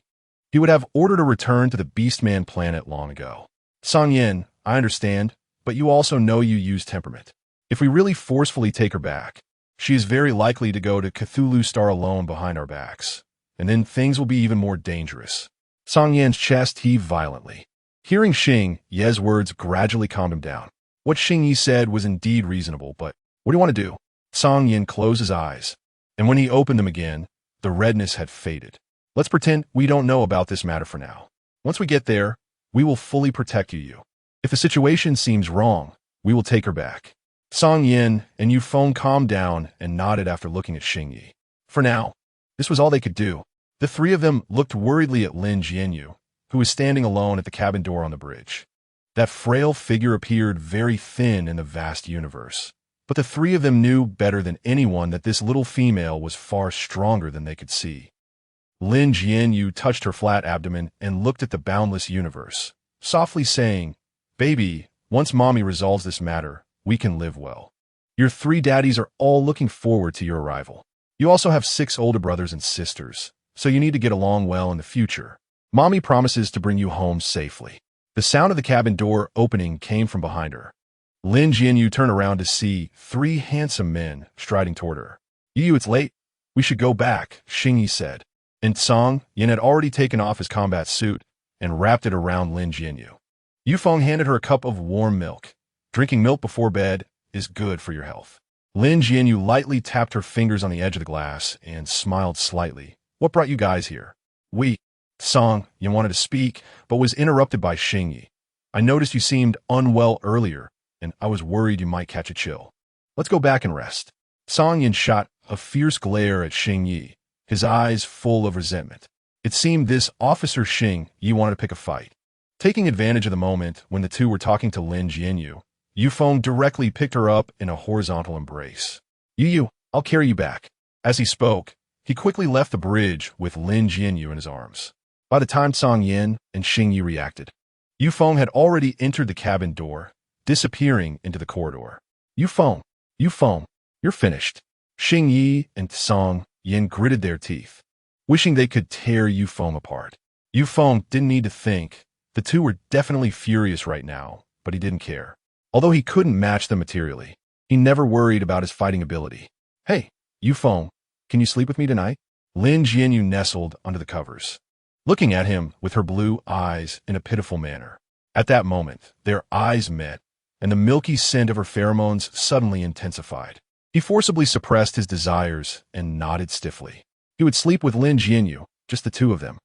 he would have ordered a return to the beastman planet long ago. Song Yin, I understand, but you also know Yueyue's temperament. If we really forcefully take her back, she is very likely to go to Cthulhu Star alone behind our backs, and then things will be even more dangerous. Song Yan's chest heaved violently. Hearing Xing Ye's words gradually calmed him down. What Xing Yi said was indeed reasonable, but what do you want to do? Song Yan closed his eyes, and when he opened them again, the redness had faded. Let's pretend we don't know about this matter for now. Once we get there, we will fully protect Yueyue. If the situation seems wrong, we will take her back. Song Yan and Yufeng calmed down and nodded after looking at Xing Yi. For now, this was all they could do. The three of them looked worriedly at Lin Jianyue, who was standing alone at the cabin door on the bridge. That frail figure appeared very thin in the vast universe, but the three of them knew better than anyone that this little female was far stronger than they could see. Lin Jianyue touched her flat abdomen and looked at the boundless universe, softly saying, "Baby, once Mommy resolves this matter, we can live well. Your three daddies are all looking forward to your arrival. You also have 6 older brothers and sisters, so you need to get along well in the future. Mommy promises to bring you home safely." The sound of the cabin door opening came from behind her. Lin Jianyue turned around to see 3 handsome men striding toward her. "Yueyue, it's late. We should go back," Xing Yi said. And Song Yan had already taken off his combat suit and wrapped it around Lin Jianyue. Yufeng handed her a cup of warm milk. Drinking milk before bed is good for your health. Lin Jianyue lightly tapped her fingers on the edge of the glass and smiled slightly. "What brought you guys here?" Song Yan wanted to speak, but was interrupted by Xing Yi. "I noticed you seemed unwell earlier, and I was worried you might catch a chill. Let's go back and rest." Song Yan shot a fierce glare at Xing Yi, his eyes full of resentment. It seemed this Officer Xing Yi wanted to pick a fight. Taking advantage of the moment when the two were talking to Lin Jianyue, Yufeng directly picked her up in a horizontal embrace. "Yueyue, I'll carry you back." As he spoke, he quickly left the bridge with Lin Jianyue in his arms. By the time Song Yan and Xing Yi reacted, Yufeng had already entered the cabin door, disappearing into the corridor. Yufeng, you're finished." Xing Yi and Song Yan gritted their teeth, wishing they could tear Yufeng apart. Yufeng didn't need to think. The two were definitely furious right now, but he didn't care. Although he couldn't match them materially, he never worried about his fighting ability. "Hey, Yufeng, can you sleep with me tonight?" Lin Jianyue nestled under the covers, looking at him with her blue eyes in a pitiful manner. At that moment, their eyes met, and the milky scent of her pheromones suddenly intensified. He forcibly suppressed his desires and nodded stiffly. He would sleep with Lin Jianyue, just the two of them.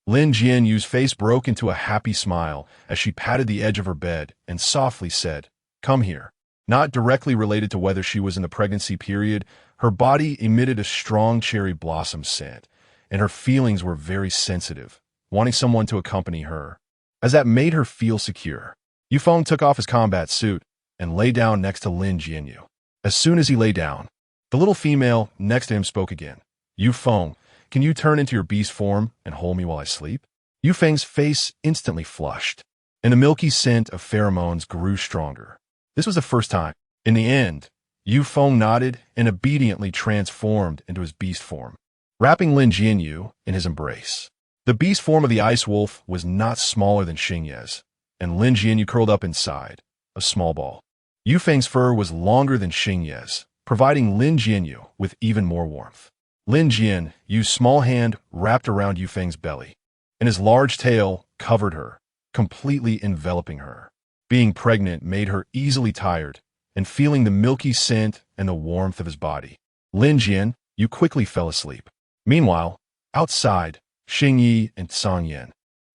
Lin Jianyue's face broke into a happy smile as she patted the edge of her bed and softly said, "Come here." Not directly related to whether she was in the pregnancy period, her body emitted a strong cherry blossom scent, and her feelings were very sensitive, wanting someone to accompany her, as that made her feel secure. Yufeng took off his combat suit and lay down next to Lin Jianyue. As soon as he lay down, the little female next to him spoke again. "Yufeng, can you turn into your beast form and hold me while I sleep?" Yufeng's face instantly flushed, and the milky scent of pheromones grew stronger. This was the first time. In the end, Yufeng nodded and obediently transformed into his beast form, wrapping Lin Jianyue in his embrace. The beast form of the ice wolf was not smaller than Xing Ye's, and Lin Jianyue curled up inside, a small ball. Yufeng's fur was longer than Xing Ye's, providing Lin Jianyue with even more warmth. Lin Jianyue's small hand wrapped around Yufeng's belly, and his large tail covered her, completely enveloping her. Being pregnant made her easily tired, and feeling the milky scent and the warmth of his body, Lin Jianyue quickly fell asleep. Meanwhile, outside, Xing Yi and Song Yan,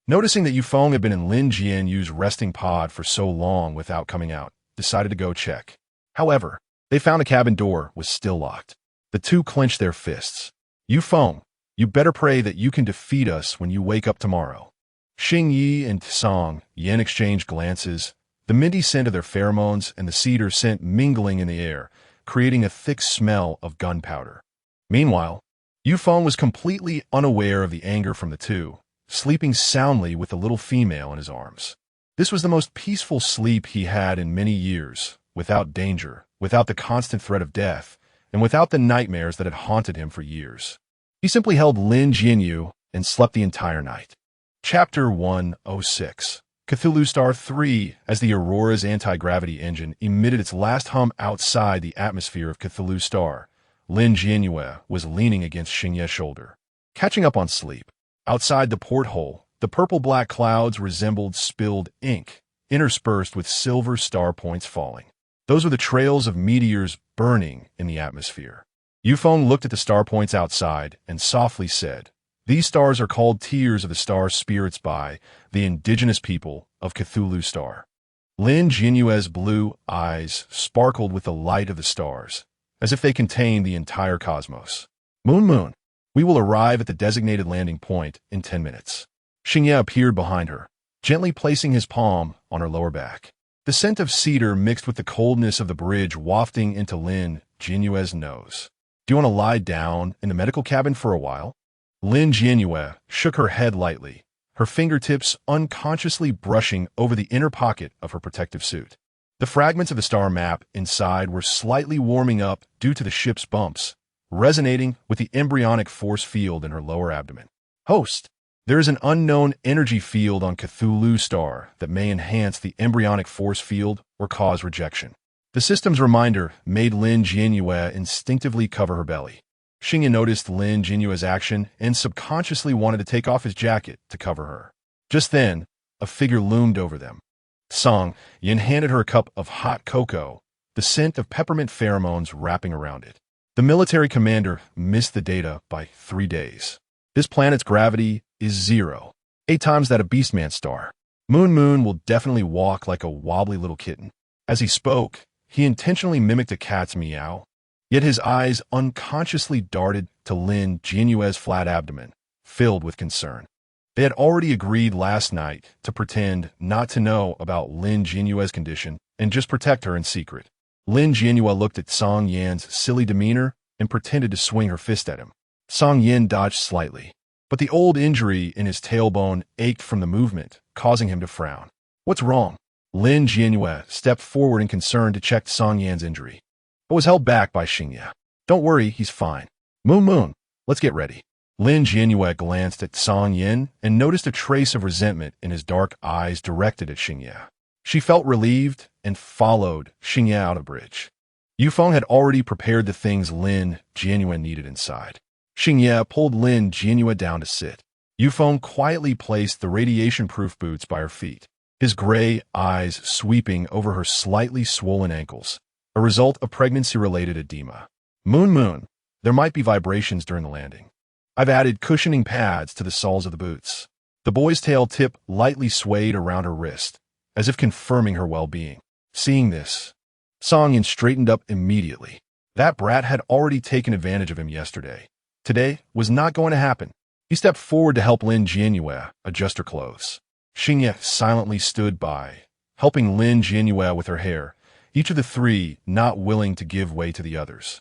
noticing that Yufeng had been in Lin Jianyue's resting pod for so long without coming out, decided to go check. However, they found the cabin door was still locked. The two clenched their fists. "Yufeng, you better pray that you can defeat us when you wake up tomorrow." Xing Yi and Song Yan exchanged glances, the minty scent of their pheromones and the cedar scent mingling in the air, creating a thick smell of gunpowder. Meanwhile, Yufeng was completely unaware of the anger from the two, sleeping soundly with the little female in his arms. This was the most peaceful sleep he had in many years, without danger, without the constant threat of death, and without the nightmares that had haunted him for years. He simply held Lin Jianyue and slept the entire night. Chapter 106. Cthulhu Star 3. As the Aurora's anti-gravity engine emitted its last hum outside the atmosphere of Cthulhu Star, Lin Jianyue was leaning against Xing Ye's shoulder, catching up on sleep. Outside the porthole, The purple-black clouds resembled spilled ink, interspersed with silver star points falling. Those were the trails of meteors burning in the atmosphere. Yufeng looked at the star points outside and softly said, "These stars are called tears of the star spirits by the indigenous people of Cthulhu Star." Lin Jianyue's blue eyes sparkled with the light of the stars, as if they contained the entire cosmos. Moon, we will arrive at the designated landing point in 10 minutes. Xingye appeared behind her, gently placing his palm on her lower back. The scent of cedar mixed with the coldness of the bridge wafting into Lin Jianyue's nose. "Do you want to lie down in the medical cabin for a while?" Lin Jianyue shook her head lightly, her fingertips unconsciously brushing over the inner pocket of her protective suit. The fragments of the star map inside were slightly warming up due to the ship's bumps, resonating with the embryonic force field in her lower abdomen. "Host, there is an unknown energy field on Cthulhu Star that may enhance the embryonic force field or cause rejection." The system's reminder made Lin Jianyue instinctively cover her belly. Xingye noticed Lin Jianyue's action and subconsciously wanted to take off his jacket to cover her. Just then, a figure loomed over them. Song Yin handed her a cup of hot cocoa, the scent of peppermint pheromones wrapping around it. The military commander missed the data by 3 days. This planet's gravity is 0, 8 times that of Beastman star. Moon will definitely walk like a wobbly little kitten. As he spoke, he intentionally mimicked a cat's meow. Yet his eyes unconsciously darted to Lin Jianyue's flat abdomen, filled with concern. They had already agreed last night to pretend not to know about Lin Jianyue's condition and just protect her in secret. Lin Jianyue looked at Song Yan's silly demeanor and pretended to swing her fist at him. Song Yan dodged slightly, but the old injury in his tailbone ached from the movement, causing him to frown. "What's wrong?" Lin Jianyue stepped forward in concern to check Song Yan's injury, but was held back by Xingye. "Don't worry, he's fine. Moon, let's get ready." Lin Jianyue glanced at Song Yin and noticed a trace of resentment in his dark eyes directed at Xingye. She felt relieved and followed Xingye out of the bridge. Yufeng had already prepared the things Lin Jianyue needed inside. Xingye pulled Lin Jianyue down to sit. Yufeng quietly placed the radiation-proof boots by her feet, his gray eyes sweeping over her slightly swollen ankles, a result of pregnancy-related edema. Moon, there might be vibrations during the landing. I've added cushioning pads to the soles of the boots." The boy's tail tip lightly swayed around her wrist, as if confirming her well-being. Seeing this, Song Yin straightened up immediately. That brat had already taken advantage of him yesterday. Today was not going to happen. He stepped forward to help Lin Jianyue adjust her clothes. Xingye silently stood by, helping Lin Jianyue with her hair, each of the three not willing to give way to the others.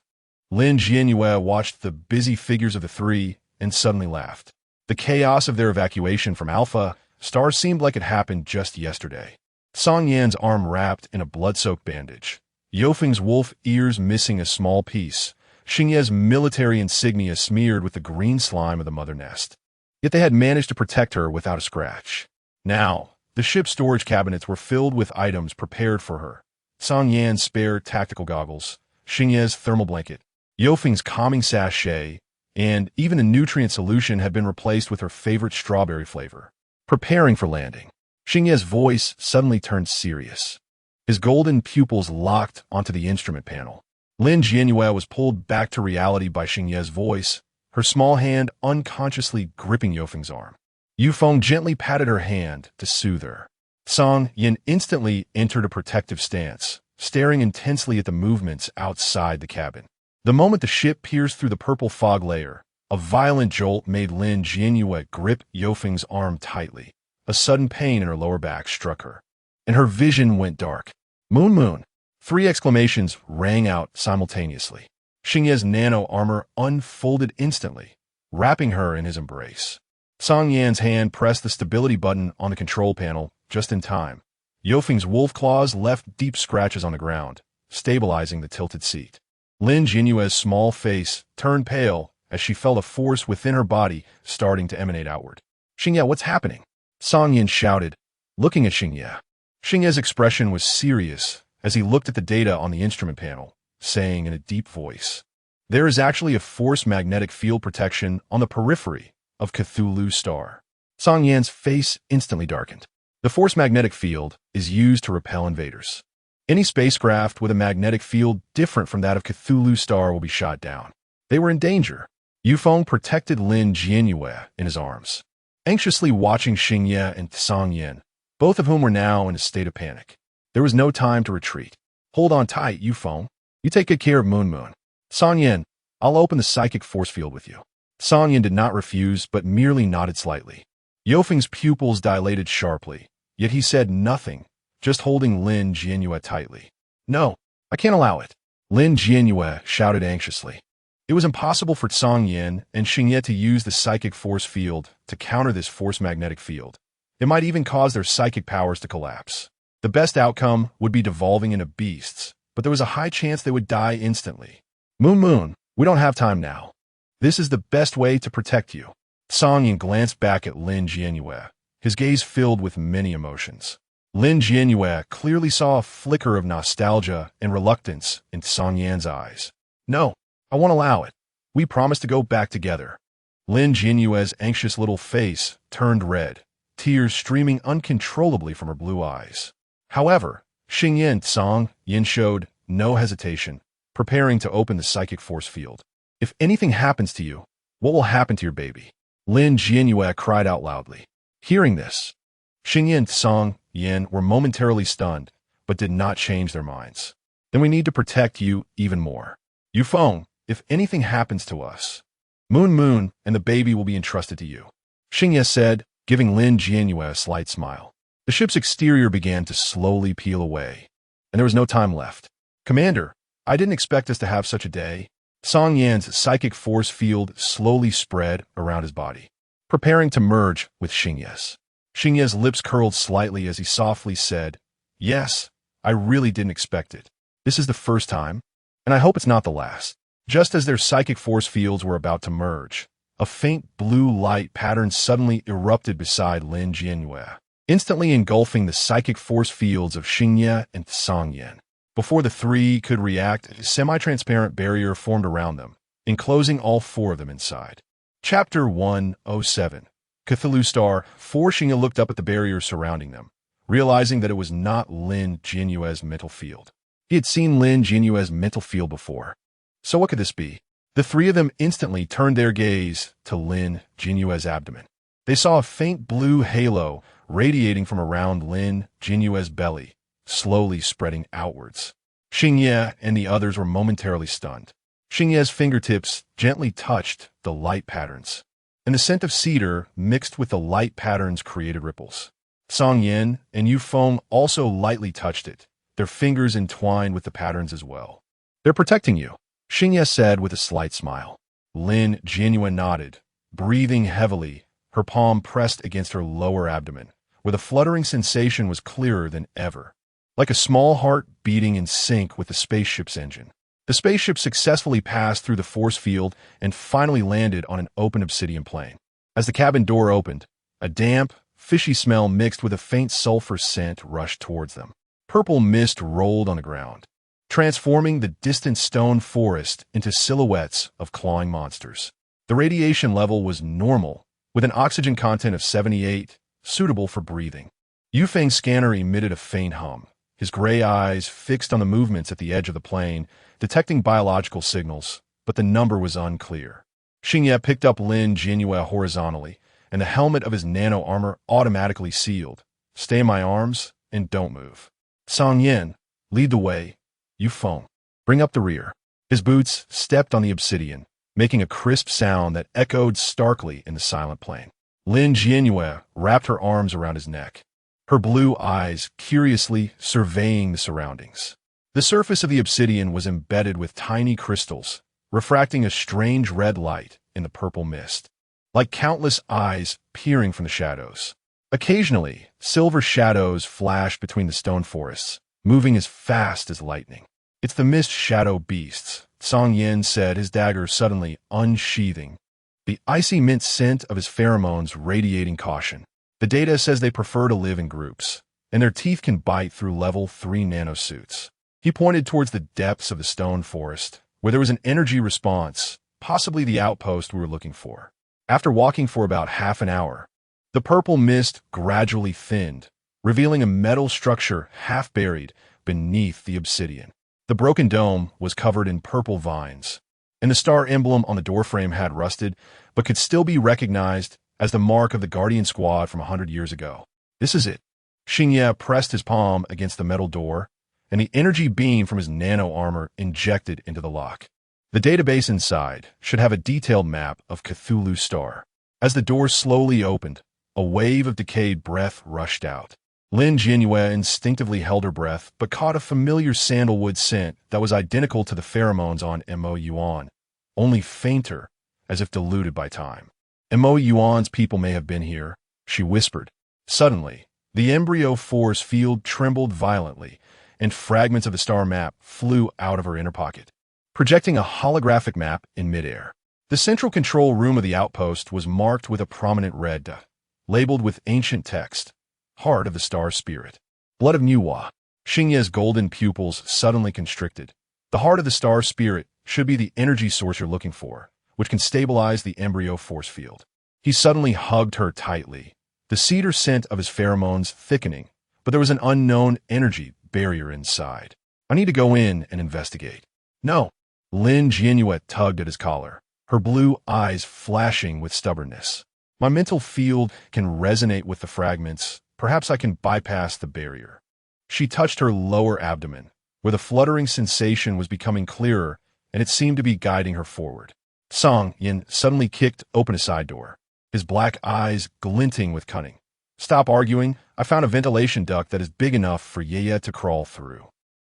Lin Jianyue watched the busy figures of the three and suddenly laughed. The chaos of their evacuation from Alpha Star seemed like it happened just yesterday. Song Yan's arm wrapped in a blood-soaked bandage, Yofeng's wolf ears missing a small piece, Xingye's military insignia smeared with the green slime of the mother nest. Yet they had managed to protect her without a scratch. Now, the ship's storage cabinets were filled with items prepared for her. Song Yan's spare tactical goggles, Xingye's thermal blanket, Yofeng's calming sachet, and even a nutrient solution had been replaced with her favorite strawberry flavor. Preparing for landing, Xingye's voice suddenly turned serious. His golden pupils locked onto the instrument panel. Lin Jianyue was pulled back to reality by Xingye's voice, her small hand unconsciously gripping Yofeng's arm. Yufeng gently patted her hand to soothe her. Song Yin instantly entered a protective stance, staring intensely at the movements outside the cabin. The moment the ship pierced through the purple fog layer, a violent jolt made Lin Jianyue grip Yofeng's arm tightly. A sudden pain in her lower back struck her, and her vision went dark. Moon! 3 exclamations rang out simultaneously. Xingye's nano armor unfolded instantly, wrapping her in his embrace. Song Yan's hand pressed the stability button on the control panel just in time. Yofeng's wolf claws left deep scratches on the ground, stabilizing the tilted seat. Lin Jianyue's small face turned pale as she felt a force within her body starting to emanate outward. "Xingye, what's happening?" Song Yin shouted, looking at Xingye. Xingye's expression was serious as he looked at the data on the instrument panel, saying in a deep voice, "There is actually a force magnetic field protection on the periphery of Cthulhu Star." Song Yan's face instantly darkened. The force magnetic field is used to repel invaders. Any spacecraft with a magnetic field different from that of Cthulhu's star will be shot down. They were in danger. Yufeng protected Lin Jianyue in his arms, anxiously watching Xingye and Song Yan, both of whom were now in a state of panic. There was no time to retreat. Hold on tight, Yufeng. You take good care of Moon Moon. Song Yan, I'll open the psychic force field with you. Song Yan did not refuse, but merely nodded slightly. Yofeng's pupils dilated sharply, yet he said nothing, just holding Lin Jianyue tightly. No, I can't allow it. Lin Jianyue shouted anxiously. It was impossible for Song Yan and Xingye to use the psychic force field to counter this force magnetic field. It might even cause their psychic powers to collapse. The best outcome would be devolving into beasts, but there was a high chance they would die instantly. Moon Moon, we don't have time now. This is the best way to protect you. Song Yan glanced back at Lin Jianyue, his gaze filled with many emotions. Lin Jianyue clearly saw a flicker of nostalgia and reluctance in Song Yan's eyes. No, I won't allow it. We promised to go back together. Lin Jianyue's anxious little face turned red, tears streaming uncontrollably from her blue eyes. However, Xingye and Song Yan showed no hesitation, preparing to open the psychic force field. If anything happens to you, what will happen to your baby? Lin Jianyue cried out loudly. Hearing this, Xingye and Song Yan were momentarily stunned, but did not change their minds. Then we need to protect you even more. Yufeng, if anything happens to us, Moon Moon and the baby will be entrusted to you, Xingye said, giving Lin Jianyue a slight smile. The ship's exterior began to slowly peel away, and there was no time left. Commander, I didn't expect us to have such a day. Song Yan's psychic force field slowly spread around his body, preparing to merge with Xingye's. Xingye's lips curled slightly as he softly said, Yes, I really didn't expect it. This is the first time, and I hope it's not the last. Just as their psychic force fields were about to merge, a faint blue light pattern suddenly erupted beside Lin Jianyue, instantly engulfing the psychic force fields of Xingye and Song Yan. Before the three could react, a semi-transparent barrier formed around them, enclosing all four of them inside. Chapter 107. Cthulhu Star. Xingye looked up at the barrier surrounding them, realizing that it was not Lin Jianyue's mental field. He had seen Lin Jianyue's mental field before. So what could this be? The three of them instantly turned their gaze to Lin Jianyue's abdomen. They saw a faint blue halo radiating from around Lin Jianyue's belly, slowly spreading outwards. Xingye and the others were momentarily stunned. Xingye's fingertips gently touched the light patterns, and the scent of cedar mixed with the light patterns created ripples. Song Yan and Yufeng also lightly touched it, their fingers entwined with the patterns as well. They're protecting you, Xingye said with a slight smile. Lin Jianyue nodded, breathing heavily, her palm pressed against her lower abdomen, where the fluttering sensation was clearer than ever, like a small heart beating in sync with the spaceship's engine. The spaceship successfully passed through the force field and finally landed on an open obsidian plain. As the cabin door opened, a damp, fishy smell mixed with a faint sulfur scent rushed towards them. Purple mist rolled on the ground, transforming the distant stone forest into silhouettes of clawing monsters. The radiation level was normal, with an oxygen content of 78, suitable for breathing. Yufeng's scanner emitted a faint hum, his gray eyes fixed on the movements at the edge of the plane, detecting biological signals, but the number was unclear. Xingye picked up Lin Jianyue horizontally, and the helmet of his nano-armor automatically sealed. Stay in my arms and don't move. Song Yan, lead the way. Yufeng, bring up the rear. His boots stepped on the obsidian, making a crisp sound that echoed starkly in the silent plain. Lin Jianyue wrapped her arms around his neck, her blue eyes curiously surveying the surroundings. The surface of the obsidian was embedded with tiny crystals, refracting a strange red light in the purple mist, like countless eyes peering from the shadows. Occasionally, silver shadows flashed between the stone forests, moving as fast as lightning. It's the mist shadow beasts, Song Yan said, his dagger suddenly unsheathing, the icy mint scent of his pheromones radiating caution. The data says they prefer to live in groups, and their teeth can bite through level 3 nanosuits. He pointed towards the depths of the stone forest, where there was an energy response, possibly the outpost we were looking for. After walking for about half an hour, The purple mist gradually thinned, revealing a metal structure half buried beneath the obsidian. The broken dome was covered in purple vines, and the star emblem on the doorframe had rusted, but could still be recognized as the mark of the Guardian Squad from 100 years ago. This is it. Xingye pressed his palm against the metal door, and the energy beam from his nano-armor injected into the lock. The database inside should have a detailed map of Cthulhu's star. As the door slowly opened, a wave of decayed breath rushed out. Lin Jianyue instinctively held her breath, but caught a familiar sandalwood scent that was identical to the pheromones on Mo Yuan, only fainter, as if diluted by time. Mo Yuan's people may have been here, she whispered. Suddenly, the embryo force field trembled violently, and fragments of the star map flew out of her inner pocket, projecting a holographic map in midair. The central control room of the outpost was marked with a prominent red dot, labeled with ancient text, Heart of the Star Spirit. Blood of Yueyue. Xingye's golden pupils suddenly constricted. The Heart of the Star Spirit should be the energy source you're looking for, which can stabilize the embryo force field. He suddenly hugged her tightly, the cedar scent of his pheromones thickening, but there was an unknown energy barrier inside. I need to go in and investigate. No. Lin Jianyue tugged at his collar, her blue eyes flashing with stubbornness. My mental field can resonate with the fragments. Perhaps I can bypass the barrier. She touched her lower abdomen, where the fluttering sensation was becoming clearer, and it seemed to be guiding her forward. Song Yin suddenly kicked open a side door, his black eyes glinting with cunning. Stop arguing. I found a ventilation duct that is big enough for Yueyue to crawl through.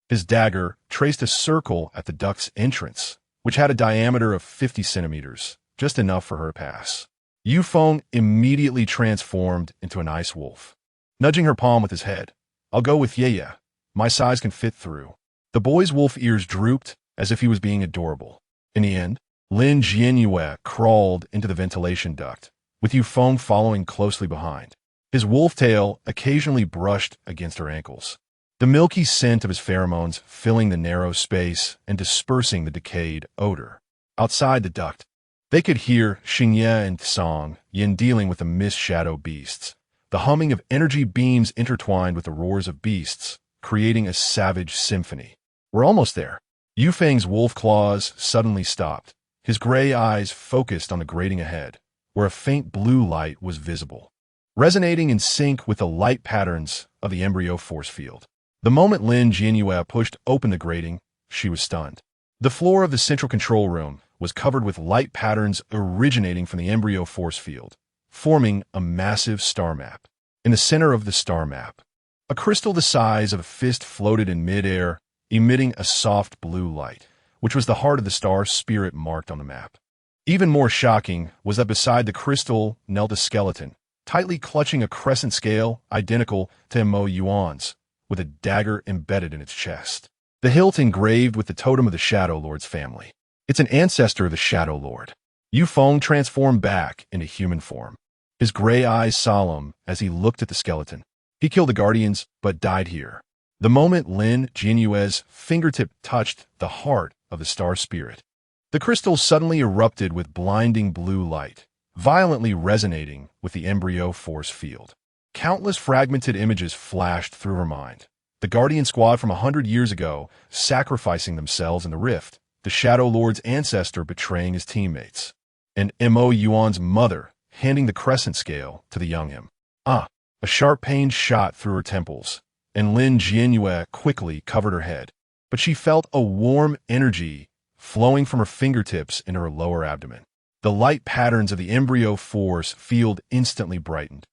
His dagger traced a circle at the duct's entrance, which had a diameter of 50 centimeters, just enough for her to pass. Yufeng immediately transformed into an ice wolf, nudging her palm with his head. I'll go with Yueyue. My size can fit through. The boy's wolf ears drooped as if he was being adorable. In the end, Lin Jianyue crawled into the ventilation duct, with Yufeng following closely behind. His wolf tail occasionally brushed against her ankles, the milky scent of his pheromones filling the narrow space and dispersing the decayed odor. Outside the duct, they could hear Xingye and Song Yin dealing with the mist-shadow beasts, the humming of energy beams intertwined with the roars of beasts, creating a savage symphony. We're almost there. Yufeng's wolf claws suddenly stopped, his gray eyes focused on the grating ahead, where a faint blue light was visible, resonating in sync with the light patterns of the embryo force field. The moment Lin Jianyue pushed open the grating, she was stunned. The floor of the central control room was covered with light patterns originating from the embryo force field, forming a massive star map. In the center of the star map, a crystal the size of a fist floated in midair, emitting a soft blue light, which was the heart of the star spirit marked on the map. Even more shocking was that beside the crystal knelt a skeleton, tightly clutching a crescent scale identical to Mo Yuan's, with a dagger embedded in its chest. The hilt engraved with the totem of the Shadow Lord's family. It's an ancestor of the Shadow Lord. Yufeng transformed back into human form, his gray eyes solemn as he looked at the skeleton. He killed the Guardians, but died here. The moment Lin Jianyue's fingertip touched the heart of the star spirit, the crystal suddenly erupted with blinding blue light, violently resonating with the embryo force field. Countless fragmented images flashed through her mind. The Guardian Squad from 100 years ago, sacrificing themselves in the rift, the Shadow Lord's ancestor betraying his teammates, and Mo Yuan's mother handing the crescent scale to the young him. A sharp pain shot through her temples, and Lin Jianyue quickly covered her head, but she felt a warm energy flowing from her fingertips into her lower abdomen. The light patterns of the embryo force field instantly brightened,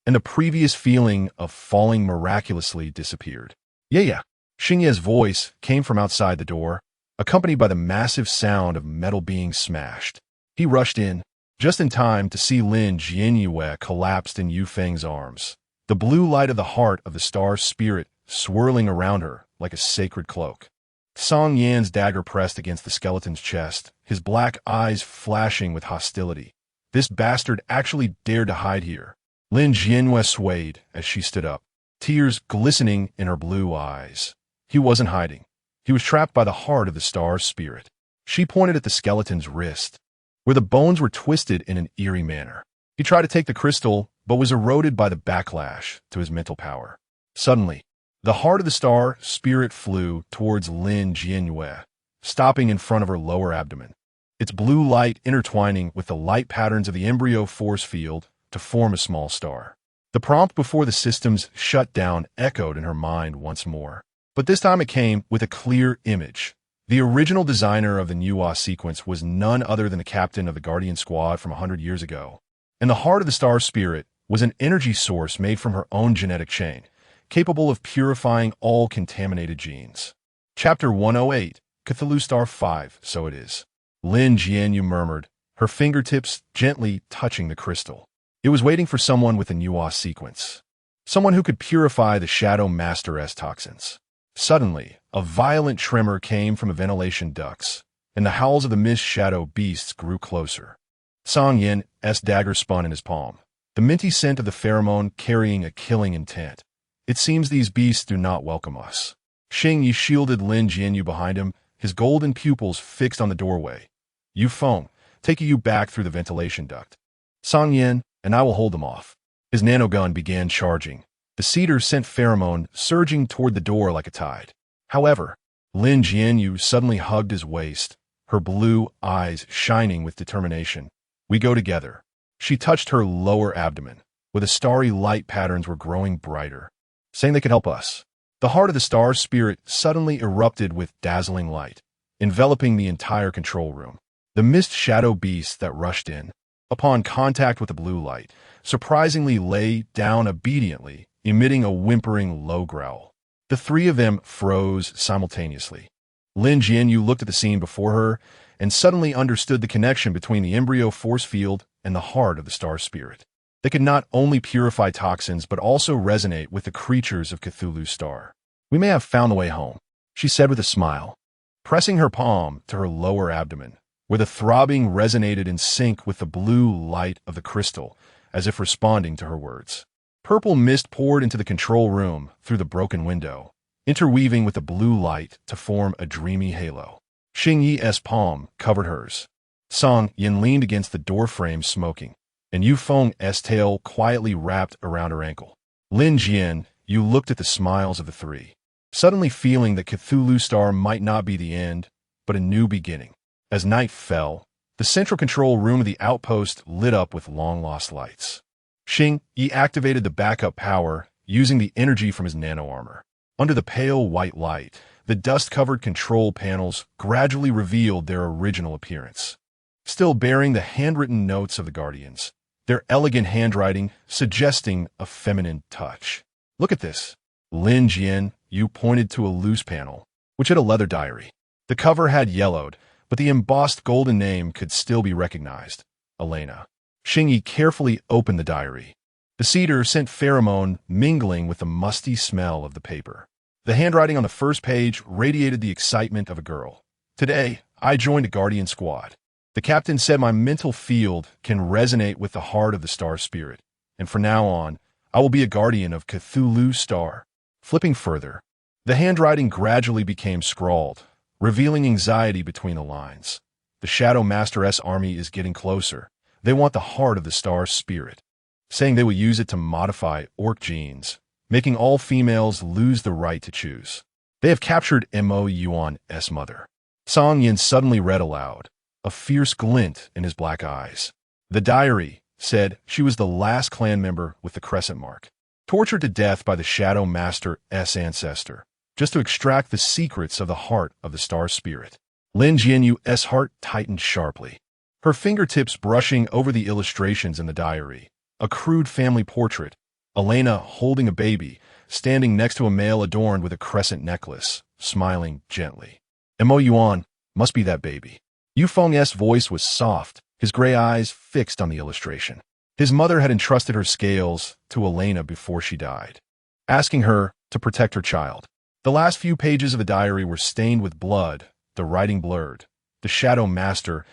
and the previous feeling of falling miraculously disappeared. Yueyue. Xingye's voice came from outside the door, accompanied by the massive sound of metal being smashed. He rushed in, just in time to see Lin Jianyue collapsed in Yufeng's arms, the blue light of the heart of the star spirit swirling around her like a sacred cloak. Song Yan's dagger pressed against the skeleton's chest, his black eyes flashing with hostility. This bastard actually dared to hide here. Lin Jianyue swayed as she stood up, tears glistening in her blue eyes. He wasn't hiding. He was trapped by the heart of the star spirit. She pointed at the skeleton's wrist, where the bones were twisted in an eerie manner. He tried to take the crystal, but was eroded by the backlash to his mental power. Suddenly, the heart of the star spirit flew towards Lin Jianyue, stopping in front of her lower abdomen, its blue light intertwining with the light patterns of the embryo force field to form a small star. The prompt before the systems shut down echoed in her mind once more. But this time it came with a clear image. The original designer of the Yueyue sequence was none other than the captain of the Guardian Squad from 100 years ago. And the heart of the star spirit was an energy source made from her own genetic chain, capable of purifying all contaminated genes. Chapter 108, Cthulhu Star 5, So It Is. Lin Jianyue murmured, her fingertips gently touching the crystal. It was waiting for someone with the Yueyue sequence. Someone who could purify the Shadow Master's toxins. Suddenly, a violent tremor came from the ventilation ducts, and the howls of the mist shadow beasts grew closer. Song Yin's dagger spun in his palm, the minty scent of the pheromone carrying a killing intent. It seems these beasts do not welcome us. Xing Yi shielded Lin Jianyue behind him, his golden pupils fixed on the doorway. You Feng, take you back through the ventilation duct. Song Yin, and I will hold them off. His nanogun began charging. The cedar sent pheromone surging toward the door like a tide. However, Lin Jianyue suddenly hugged his waist, her blue eyes shining with determination. We go together. She touched her lower abdomen, where the starry light patterns were growing brighter, saying they could help us. The heart of the star spirit suddenly erupted with dazzling light, enveloping the entire control room. The mist shadow beasts that rushed in, upon contact with the blue light, surprisingly lay down obediently, emitting a whimpering low growl. The three of them froze simultaneously. Lin Jianyue looked at the scene before her and suddenly understood the connection between the embryo force field and the heart of the star spirit. They could not only purify toxins but also resonate with the creatures of Cthulhu Star. We may have found the way home, she said with a smile, pressing her palm to her lower abdomen, where the throbbing resonated in sync with the blue light of the crystal, as if responding to her words. Purple mist poured into the control room through the broken window, interweaving with the blue light to form a dreamy halo. Xing Yi's palm covered hers. Song Yin leaned against the doorframe smoking, and Yu Feng's tail quietly wrapped around her ankle. Lin Jianyue looked at the smiles of the three, suddenly feeling that Cthulhu Star might not be the end, but a new beginning. As night fell, the central control room of the outpost lit up with long-lost lights. Xing Yi activated the backup power using the energy from his nano-armor. Under the pale white light, the dust-covered control panels gradually revealed their original appearance, still bearing the handwritten notes of the Guardians, their elegant handwriting suggesting a feminine touch. Look at this. Lin Jianyue pointed to a loose panel, which had a leather diary. The cover had yellowed, but the embossed golden name could still be recognized. Elena. Xing Yi carefully opened the diary. The cedar sent pheromone mingling with the musty smell of the paper. The handwriting on the first page radiated the excitement of a girl. Today, I joined a Guardian Squad. The captain said my mental field can resonate with the heart of the star spirit, and from now on, I will be a guardian of Cthulhu Star. Flipping further, the handwriting gradually became scrawled, revealing anxiety between the lines. The Shadow Master's army is getting closer. They want the heart of the star spirit, saying they will use it to modify orc genes, making all females lose the right to choose. They have captured Mo Yuan's mother. Song Yin suddenly read aloud, a fierce glint in his black eyes. The diary said she was the last clan member with the crescent mark, tortured to death by the Shadow Master's ancestor, just to extract the secrets of the heart of the star spirit. Lin Jianyue's heart tightened sharply, her fingertips brushing over the illustrations in the diary. A crude family portrait, Elena holding a baby, standing next to a male adorned with a crescent necklace, smiling gently. Mo Yuan must be that baby. Yu Feng's voice was soft, his gray eyes fixed on the illustration. His mother had entrusted her scales to Elena before she died, asking her to protect her child. The last few pages of the diary were stained with blood, the writing blurred. The Shadow Master's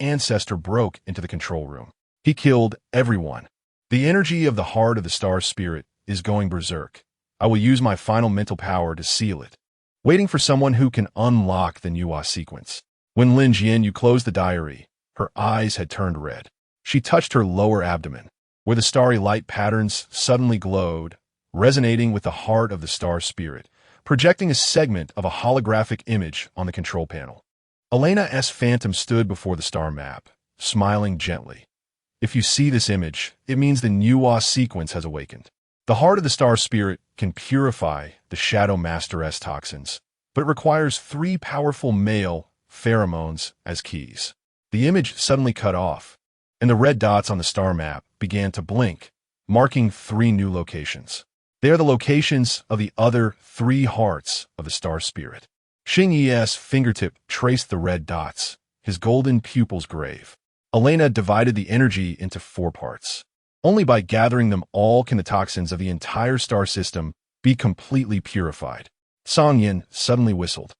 ancestor broke into the control room. He killed everyone. The energy of the heart of the star spirit is going berserk. I will use my final mental power to seal it, waiting for someone who can unlock the Yueyue sequence. When Lin Jianyue closed the diary, her eyes had turned red. She touched her lower abdomen. where the starry light patterns suddenly glowed, resonating with the heart of the star spirit, projecting a segment of a holographic image on the control panel. Elena's phantom stood before the star map, smiling gently. If you see this image, it means the Yueyue sequence has awakened. The heart of the star spirit can purify the Shadow Master's toxins, but it requires 3 powerful male pheromones as keys. The image suddenly cut off, and the red dots on the star map began to blink, marking 3 new locations. They are the locations of the other 3 hearts of the star spirit. Yueye's fingertip traced the red dots, his golden pupils grave. Elena divided the energy into 4 parts. Only by gathering them all can the toxins of the entire star system be completely purified. Song-yin suddenly whistled,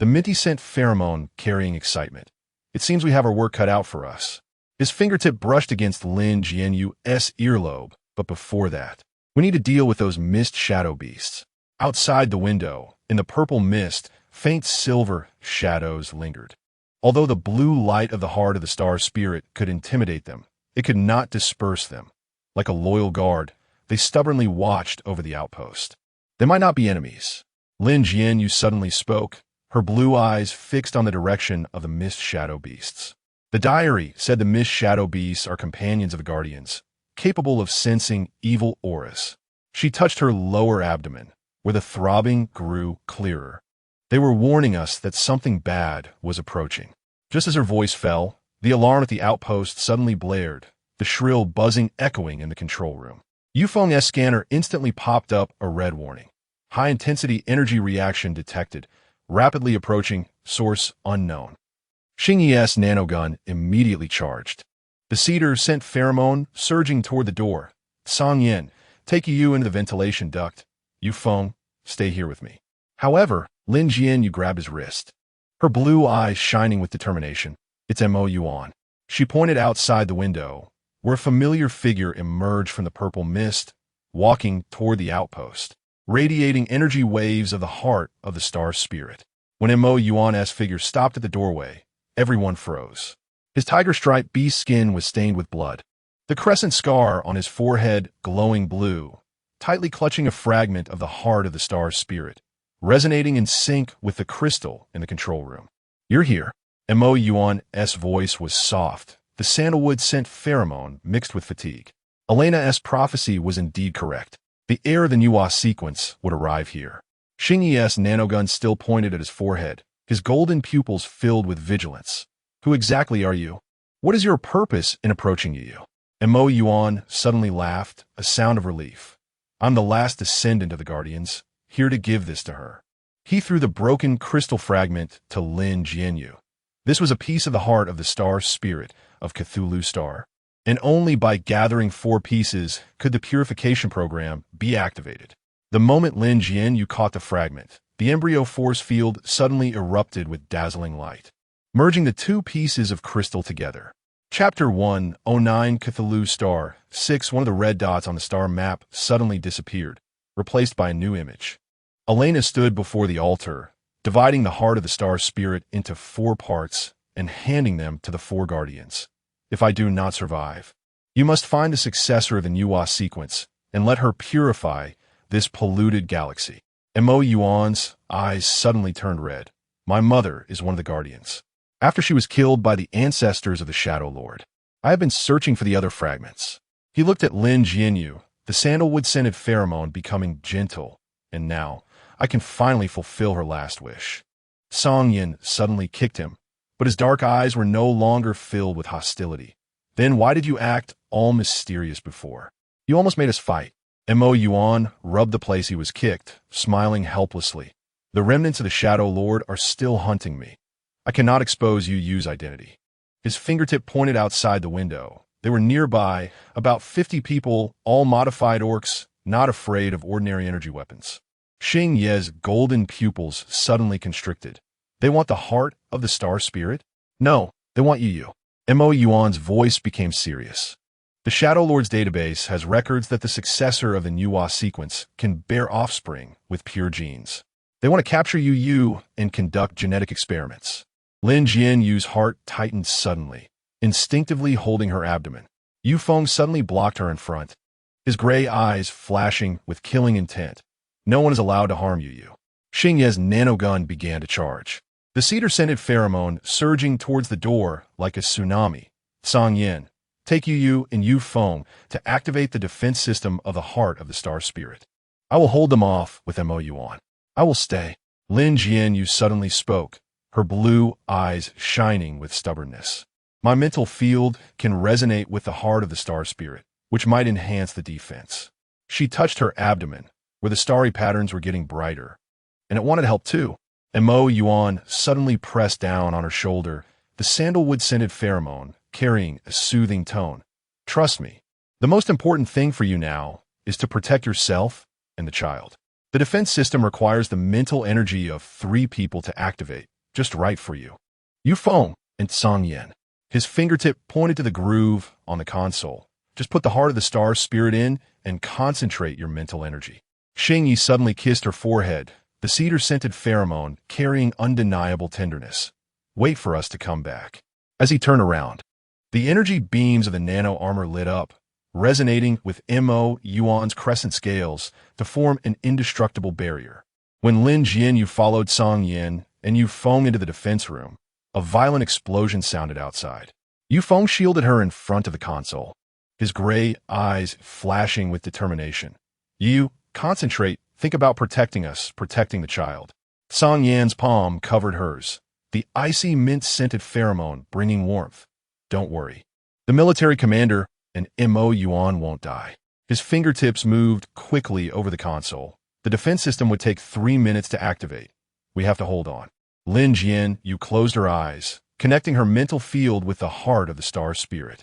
the minty scent pheromone carrying excitement. It seems we have our work cut out for us. His fingertip brushed against Lin Jianyue's earlobe, but before that, we need to deal with those mist shadow beasts. Outside the window, in the purple mist, faint silver shadows lingered. Although the blue light of the heart of the star spirit could intimidate them, it could not disperse them. Like a loyal guard, they stubbornly watched over the outpost. They might not be enemies. Lin Jianyue suddenly spoke, her blue eyes fixed on the direction of the mist shadow beasts. The diary said the mist shadow beasts are companions of the guardians, capable of sensing evil auras. She touched her lower abdomen, where the throbbing grew clearer. They were warning us that something bad was approaching. Just as her voice fell, the alarm at the outpost suddenly blared, the shrill buzzing echoing in the control room. Yufeng's scanner instantly popped up a red warning. High-intensity energy reaction detected, rapidly approaching, source unknown. Xingyi's nanogun immediately charged. The cedar sent pheromone surging toward the door. Song-yin, take Yueyue into the ventilation duct. Yufeng, stay here with me. However, Lin Jianyue grabbed his wrist, her blue eyes shining with determination. It's Yueyue. She pointed outside the window, where a familiar figure emerged from the purple mist, walking toward the outpost, radiating energy waves of the heart of the star spirit. When Yueye's figure stopped at the doorway, everyone froze. His tiger-striped beast skin was stained with blood, the crescent scar on his forehead glowing blue, tightly clutching a fragment of the heart of the star spirit, resonating in sync with the crystal in the control room. You're here. Yueye's voice was soft, the sandalwood scent pheromone mixed with fatigue. Elena's prophecy was indeed correct. The heir of the Yueyue sequence would arrive here. Xingyi's nanogun still pointed at his forehead, his golden pupils filled with vigilance. Who exactly are you? What is your purpose in approaching Yueyue? Yueyue suddenly laughed, a sound of relief. I'm the last descendant of the Guardians, here to give this to her. He threw the broken crystal fragment to Lin Jianyue. This was a piece of the heart of the star spirit of Cthulhu Star, and only by gathering 4 pieces could the purification program be activated. The moment Lin Jianyue caught the fragment, the embryo force field suddenly erupted with dazzling light, merging the 2 pieces of crystal together. Chapter 109 Cthulhu Star 6 One of the red dots on the star map suddenly disappeared, replaced by a new image. Elena stood before the altar, dividing the heart of the star spirit into 4 parts and handing them to the 4 guardians. If I do not survive, you must find the successor of the Yueyue sequence and let her purify this polluted galaxy. Yueye's eyes suddenly turned red. My mother is one of the guardians. After she was killed by the ancestors of the Shadow Lord, I have been searching for the other fragments. He looked at Lin Jianyue, the sandalwood-scented pheromone becoming gentle, and now I can finally fulfill her last wish. Song-yin suddenly kicked him, but his dark eyes were no longer filled with hostility. Then why did you act all mysterious before? You almost made us fight. Yueyue rubbed the place he was kicked, smiling helplessly. The remnants of the Shadow Lord are still hunting me. I cannot expose Yueyue's identity. His fingertip pointed outside the window. They were nearby, about 50 people, all modified orcs, not afraid of ordinary energy weapons. Xingyi's golden pupils suddenly constricted. They want the heart of the star spirit? No, they want Yueyue. Yueye's voice became serious. The Shadow Lord's database has records that the successor of the Yueyue sequence can bear offspring with pure genes. They want to capture Yueyue and conduct genetic experiments. Lin Jianyue's heart tightened suddenly, instinctively holding her abdomen. Yufeng suddenly blocked her in front, his gray eyes flashing with killing intent. No one is allowed to harm Yueyue. Xingye's nanogun began to charge, the cedar-scented pheromone surging towards the door like a tsunami. Song Yin, take Yueyue and Yufeng to activate the defense system of the heart of the star spirit. I will hold them off with Mo Yuan. I will stay. Lin Jianyue suddenly spoke, her blue eyes shining with stubbornness. My mental field can resonate with the heart of the star spirit, which might enhance the defense. She touched her abdomen, where the starry patterns were getting brighter, and it wanted help too. And Mo Yuan suddenly pressed down on her shoulder, the sandalwood-scented pheromone carrying a soothing tone. Trust me, the most important thing for you now is to protect yourself and the child. The defense system requires the mental energy of 3 people to activate, just right for you. Yufeng and Song Yin. His fingertip pointed to the groove on the console. Just put the heart of the star spirit in and concentrate your mental energy. Xingyi suddenly kissed her forehead, the cedar-scented pheromone carrying undeniable tenderness. Wait for us to come back. As he turned around, the energy beams of the nano armor lit up, resonating with Mo Yuan's crescent scales to form an indestructible barrier. When Lin Jianyue followed Song Yin and Yufeng into the defense room, a violent explosion sounded outside. Yufeng shielded her in front of the console, his gray eyes flashing with determination. You, concentrate, think about protecting us, protecting the child. Song Yan's palm covered hers, the icy mint-scented pheromone bringing warmth. Don't worry. The military commander and Mo Yuan won't die. His fingertips moved quickly over the console. The defense system would take 3 minutes to activate. We have to hold on. Lin Jianyue closed her eyes, connecting her mental field with the heart of the star spirit.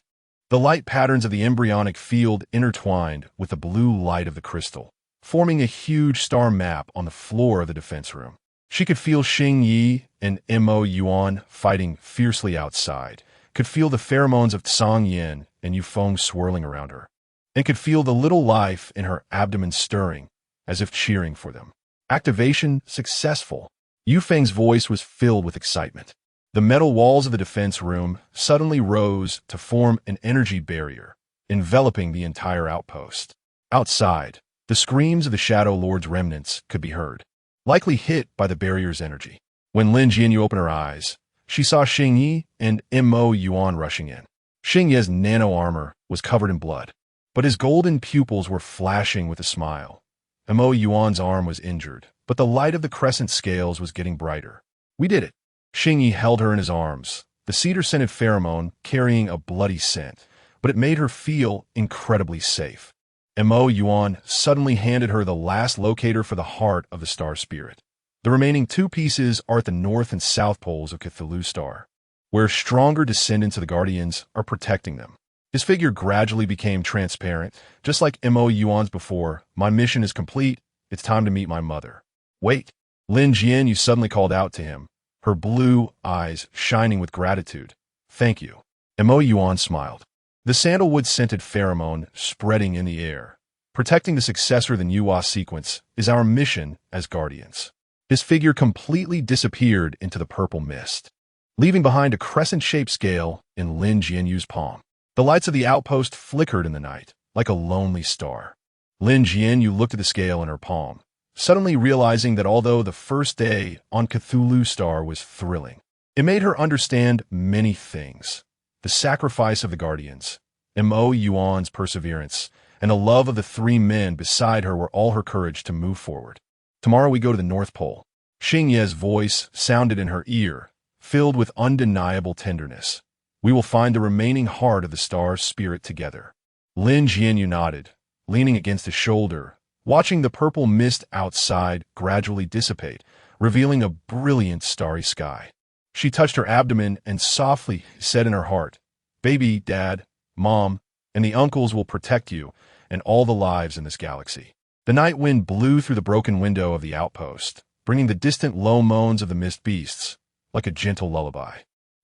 The light patterns of the embryonic field intertwined with the blue light of the crystal, forming a huge star map on the floor of the defense room. She could feel Xingyi and Mo Yuan fighting fiercely outside, could feel the pheromones of Song Yin and Yufeng swirling around her, and could feel the little life in her abdomen stirring, as if cheering for them. Activation successful. Yufeng's voice was filled with excitement. The metal walls of the defense room suddenly rose to form an energy barrier, enveloping the entire outpost. Outside, the screams of the Shadow Lord's remnants could be heard, likely hit by the barrier's energy. When Lin Jianyue opened her eyes, she saw Xingyi and Mo Yuan rushing in. Xingye's nano armor was covered in blood, but his golden pupils were flashing with a smile. Mo Yuan's arm was injured, but the light of the crescent scales was getting brighter. We did it. Xingyi held her in his arms, the cedar-scented pheromone carrying a bloody scent, but it made her feel incredibly safe. Mo Yuan suddenly handed her the last locator for the heart of the star spirit. The remaining 2 pieces are at the north and south poles of Cthulhu Star, where stronger descendants of the Guardians are protecting them. His figure gradually became transparent, just like Mo Yuan's before. My mission is complete. It's time to meet my mother. Wait. Lin Jianyue suddenly called out to him, her blue eyes shining with gratitude. Thank you. Mo Yuan smiled, the sandalwood-scented pheromone spreading in the air. Protecting the successor of the Yueyue sequence is our mission as Guardians. His figure completely disappeared into the purple mist, leaving behind a crescent-shaped scale in Lin Jianyue's palm. The lights of the outpost flickered in the night, like a lonely star. Lin Jianyue looked at the scale in her palm, suddenly realizing that although the first day on Cthulhu Star was thrilling, it made her understand many things. The sacrifice of the Guardians, Mo Yuan's perseverance, and the love of the 3 men beside her were all her courage to move forward. Tomorrow we go to the North Pole. Xingye's voice sounded in her ear, filled with undeniable tenderness. We will find the remaining heart of the star spirit together. Lin Jianyue nodded, leaning against his shoulder, watching the purple mist outside gradually dissipate, revealing a brilliant starry sky. She touched her abdomen and softly said in her heart, Baby, Dad, Mom, and the uncles will protect you and all the lives in this galaxy. The night wind blew through the broken window of the outpost, bringing the distant low moans of the mist beasts, like a gentle lullaby.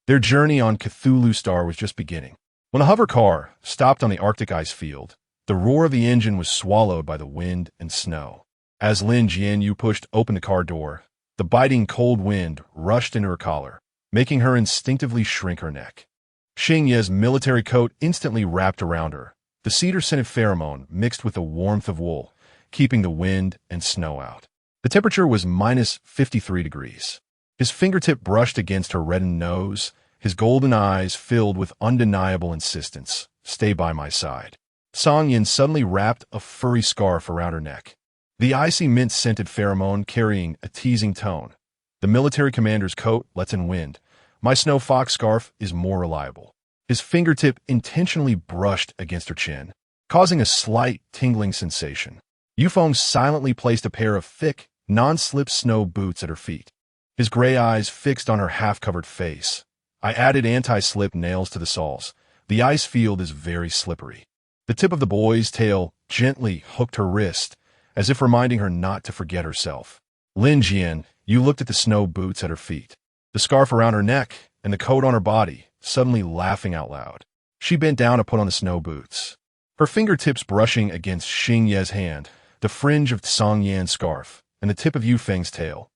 Their journey on Cthulhu Star was just beginning. When a hover car stopped on the Arctic ice field, the roar of the engine was swallowed by the wind and snow. As Lin Jianyue pushed open the car door, the biting cold wind rushed into her collar, making her instinctively shrink her neck. Xingye's military coat instantly wrapped around her. The cedar-scented pheromone mixed with the warmth of wool, keeping the wind and snow out. The temperature was minus 53 degrees. His fingertip brushed against her reddened nose, his golden eyes filled with undeniable insistence. Stay by my side. Song Yin suddenly wrapped a furry scarf around her neck. The icy mint-scented pheromone carrying a teasing tone. The military commander's coat lets in wind. My snow fox scarf is more reliable. His fingertip intentionally brushed against her chin, causing a slight tingling sensation. Yufeng silently placed a pair of thick, non-slip snow boots at her feet. His gray eyes fixed on her half-covered face. I added anti-slip nails to the soles. The ice field is very slippery. The tip of the boy's tail gently hooked her wrist, as if reminding her not to forget herself. Lin Jianyue looked at the snow boots at her feet, the scarf around her neck, and the coat on her body, suddenly laughing out loud. She bent down to put on the snow boots, her fingertips brushing against Xingye's hand, the fringe of Song Yan's scarf, and the tip of Yufeng's tail.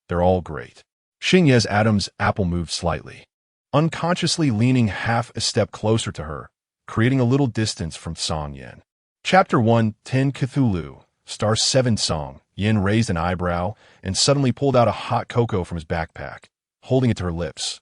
They're all great. Xingye's Adam's apple moved slightly, unconsciously leaning half a step closer to her, creating a little distance from Song Yan. Chapter 1, 10 Cthulhu, Star 7 Song. Yin raised an eyebrow and suddenly pulled out a hot cocoa from his backpack, holding it to her lips.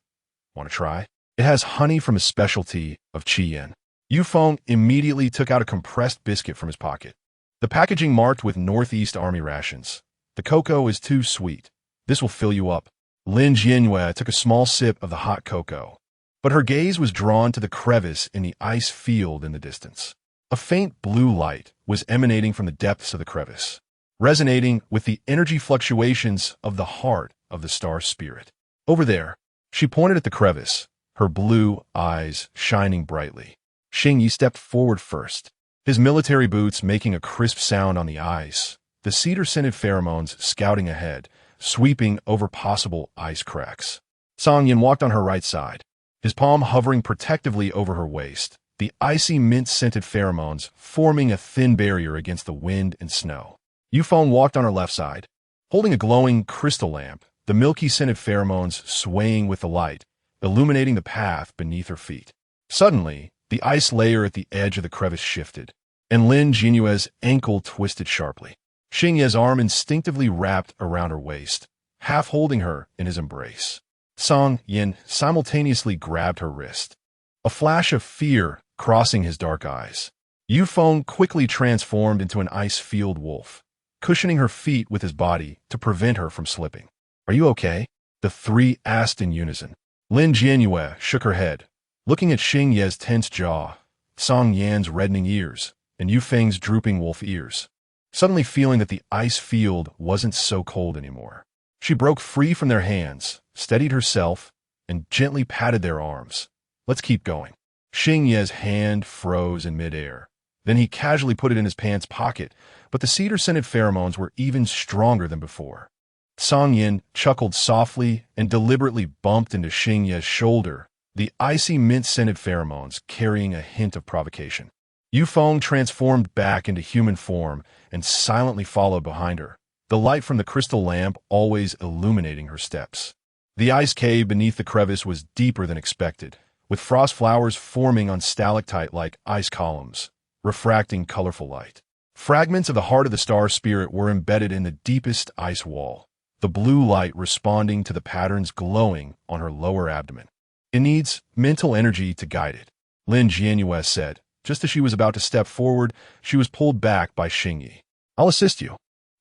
Want to try? It has honey from a specialty of Qi Yin. Yufeng immediately took out a compressed biscuit from his pocket. The packaging marked with Northeast Army rations. The cocoa is too sweet. This will fill you up. Lin Jianyue took a small sip of the hot cocoa, but her gaze was drawn to the crevice in the ice field in the distance. A faint blue light was emanating from the depths of the crevice, resonating with the energy fluctuations of the heart of the star spirit. Over there, she pointed at the crevice, her blue eyes shining brightly. Xingyi stepped forward first, his military boots making a crisp sound on the ice, the cedar-scented pheromones scouting ahead, sweeping over possible ice cracks. Song Yin walked on her right side, his palm hovering protectively over her waist, the icy mint-scented pheromones forming a thin barrier against the wind and snow. Yufeng walked on her left side, holding a glowing crystal lamp, the milky-scented pheromones swaying with the light, illuminating the path beneath her feet. Suddenly, the ice layer at the edge of the crevice shifted, and Lin Jianyue's ankle twisted sharply. Xingye's arm instinctively wrapped around her waist, half holding her in his embrace. Song Yin simultaneously grabbed her wrist, a flash of fear crossing his dark eyes. Yufeng quickly transformed into an ice-field wolf, cushioning her feet with his body to prevent her from slipping. Are you okay? The three asked in unison. Lin Jianyue shook her head, looking at Xingye's tense jaw, Song Yan's reddening ears, and Yufeng's drooping wolf ears. Suddenly feeling that the ice field wasn't so cold anymore. She broke free from their hands, steadied herself, and gently patted their arms. Let's keep going. Xingye's hand froze in midair. Then he casually put it in his pants pocket, but the cedar-scented pheromones were even stronger than before. Song Yin chuckled softly and deliberately bumped into Xingye's shoulder, the icy mint-scented pheromones carrying a hint of provocation. Yufeng transformed back into human form and silently followed behind her, the light from the crystal lamp always illuminating her steps. The ice cave beneath the crevice was deeper than expected, with frost flowers forming on stalactite-like ice columns, refracting colorful light. Fragments of the heart of the star spirit were embedded in the deepest ice wall, the blue light responding to the patterns glowing on her lower abdomen. It needs mental energy to guide it, Lin Jianyue said. Just as she was about to step forward, she was pulled back by Xingyi. I'll assist you.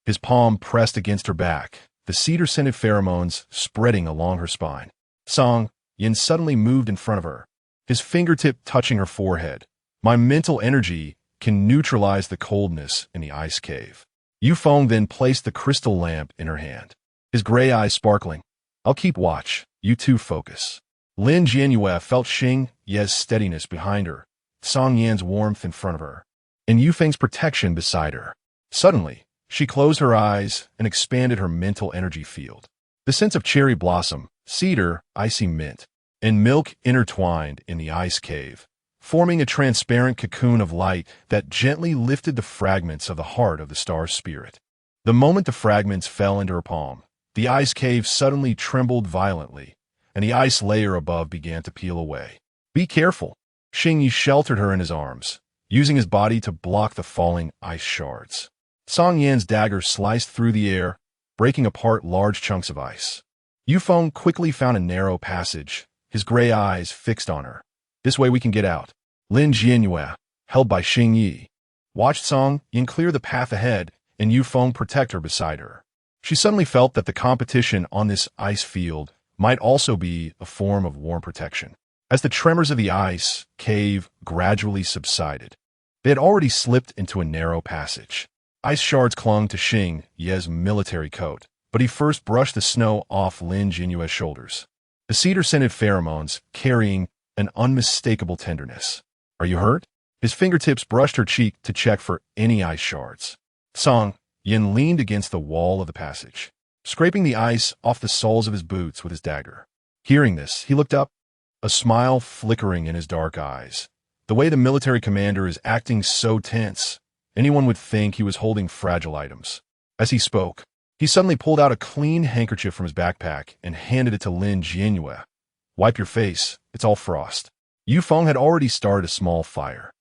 His palm pressed against her back, the cedar-scented pheromones spreading along her spine. Song Yin suddenly moved in front of her, his fingertip touching her forehead. My mental energy can neutralize the coldness in the ice cave. Yufeng then placed the crystal lamp in her hand, his gray eyes sparkling. I'll keep watch. You two focus. Lin Jianyue felt Xingye's steadiness behind her, Song Yan's warmth in front of her, and Yufeng's protection beside her. Suddenly, she closed her eyes and expanded her mental energy field. The scents of cherry blossom, cedar, icy mint, and milk intertwined in the ice cave, forming a transparent cocoon of light that gently lifted the fragments of the heart of the star spirit. The moment the fragments fell into her palm, the ice cave suddenly trembled violently, and the ice layer above began to peel away. Be careful. Xingyi sheltered her in his arms, using his body to block the falling ice shards. Song Yan's dagger sliced through the air, breaking apart large chunks of ice. Yufeng quickly found a narrow passage, his gray eyes fixed on her. This way we can get out. Lin Jianyue, held by Xingyi, watched Song Yan clear the path ahead and Yufeng protect her beside her. She suddenly felt that the competition on this ice field might also be a form of warm protection. As the tremors of the ice cave gradually subsided, they had already slipped into a narrow passage. Ice shards clung to Xing Ye's military coat, but he first brushed the snow off Lin Jianyue's shoulders. The cedar-scented pheromones carrying an unmistakable tenderness. Are you hurt? His fingertips brushed her cheek to check for any ice shards. Song Yan leaned against the wall of the passage, scraping the ice off the soles of his boots with his dagger. Hearing this, he looked up, a smile flickering in his dark eyes. The way the military commander is acting so tense, anyone would think he was holding fragile items. As he spoke, he suddenly pulled out a clean handkerchief from his backpack and handed it to Lin Jianyue. Wipe your face, it's all frost. Yufeng had already started a small fire.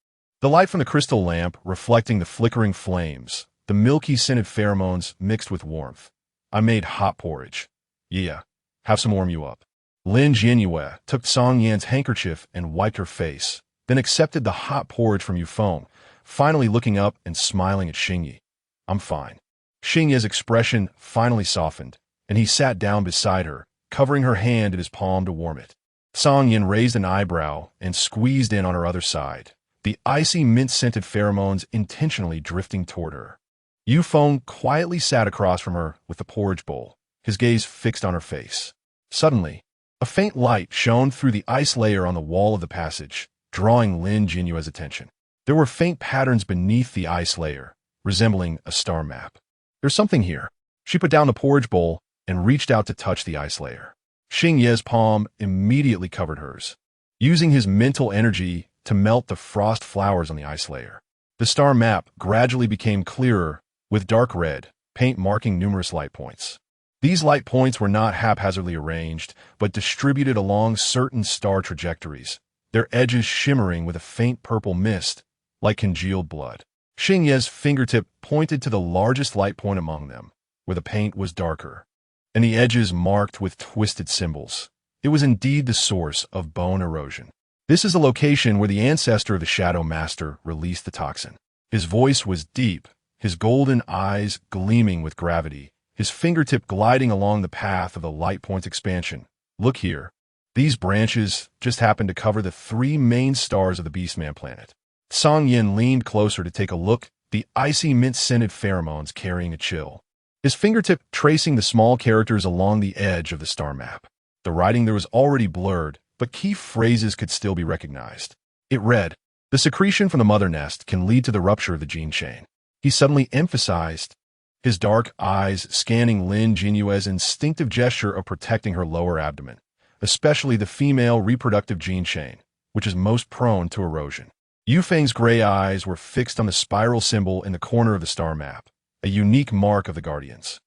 The light from the crystal lamp reflecting the flickering flames, the milky scented pheromones mixed with warmth. I made hot porridge. Yeah, have some warm you up. Lin Jianyue took Song Yan's handkerchief and wiped her face, then accepted the hot porridge from Yufeng, finally looking up and smiling at Xingyi. I'm fine. Xingyi's expression finally softened, and he sat down beside her, covering her hand in his palm to warm it. Song Yan raised an eyebrow and squeezed in on her other side, the icy mint-scented pheromones intentionally drifting toward her. Yufeng quietly sat across from her with the porridge bowl, his gaze fixed on her face. Suddenly, a faint light shone through the ice layer on the wall of the passage, drawing Lin Jianyue's attention. There were faint patterns beneath the ice layer, resembling a star map. There's something here. She put down the porridge bowl and reached out to touch the ice layer. Xing Ye's palm immediately covered hers, using his mental energy to melt the frost flowers on the ice layer. The star map gradually became clearer, with dark red paint marking numerous light points. These light points were not haphazardly arranged, but distributed along certain star trajectories, their edges shimmering with a faint purple mist, like congealed blood. Xing Ye's fingertip pointed to the largest light point among them, where the paint was darker, and the edges marked with twisted symbols. It was indeed the source of bone erosion. This is the location where the ancestor of the Shadow Master released the toxin. His voice was deep, his golden eyes gleaming with gravity, his fingertip gliding along the path of the light point's expansion. Look here. These branches just happen to cover the 3 main stars of the Beastman planet. Song Yan leaned closer to take a look, the icy mint-scented pheromones carrying a chill. His fingertip tracing the small characters along the edge of the star map. The writing there was already blurred, but key phrases could still be recognized. It read, "The secretion from the mother nest can lead to the rupture of the gene chain." He suddenly emphasized, his dark eyes scanning Lin Jianyue's instinctive gesture of protecting her lower abdomen, especially the female reproductive gene chain, which is most prone to erosion. Yufeng's gray eyes were fixed on the spiral symbol in the corner of the star map, a unique mark of the Guardians.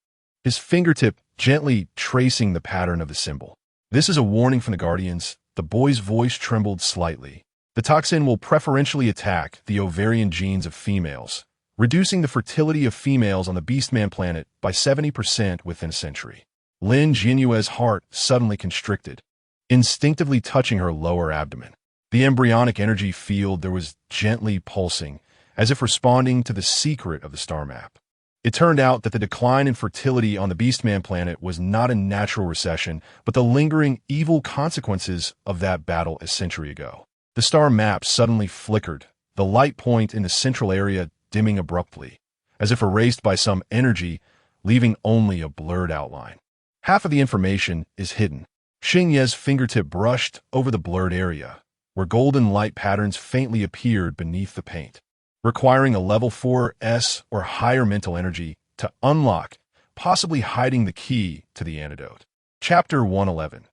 His fingertip gently tracing the pattern of the symbol. This is a warning from the Guardians. The boy's voice trembled slightly. The toxin will preferentially attack the ovarian genes of females, reducing the fertility of females on the Beastman planet by 70% within a century. Lin Jianyue's heart suddenly constricted, instinctively touching her lower abdomen. The embryonic energy field there was gently pulsing, as if responding to the secret of the star map. It turned out that the decline in fertility on the Beastman planet was not a natural recession, but the lingering evil consequences of that battle a century ago. The star map suddenly flickered, the light point in the central area dimming abruptly, as if erased by some energy, leaving only a blurred outline. Half of the information is hidden. Xing Ye's fingertip brushed over the blurred area, where golden light patterns faintly appeared beneath the paint, requiring a level 4S or higher mental energy to unlock, possibly hiding the key to the antidote. Chapter 111.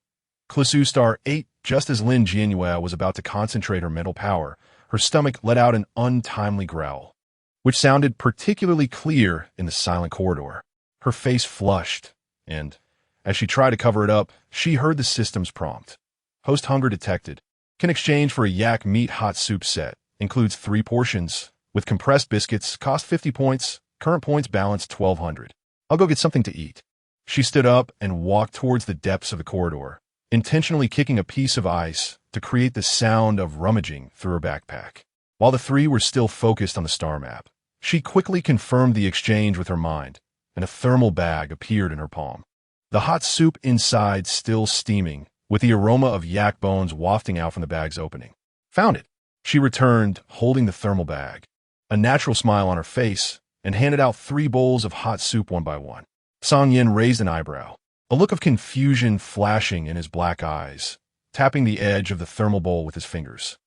Closely Star 8. Just as Lin Jianyue was about to concentrate her mental power, her stomach let out an untimely growl, which sounded particularly clear in the silent corridor. Her face flushed, and, as she tried to cover it up, she heard the system's prompt. Host hunger detected. Can exchange for a yak meat hot soup set. Includes 3 portions. With compressed biscuits, cost 50 points. Current points balance 1,200. I'll go get something to eat. She stood up and walked towards the depths of the corridor, intentionally kicking a piece of ice to create the sound of rummaging through her backpack. While the three were still focused on the star map, she quickly confirmed the exchange with her mind, and a thermal bag appeared in her palm. The hot soup inside still steaming, with the aroma of yak bones wafting out from the bag's opening. Found it. She returned, holding the thermal bag, a natural smile on her face, and handed out 3 bowls of hot soup one by one. Song Yin raised an eyebrow, a look of confusion flashing in his black eyes, tapping the edge of the thermal bowl with his fingers.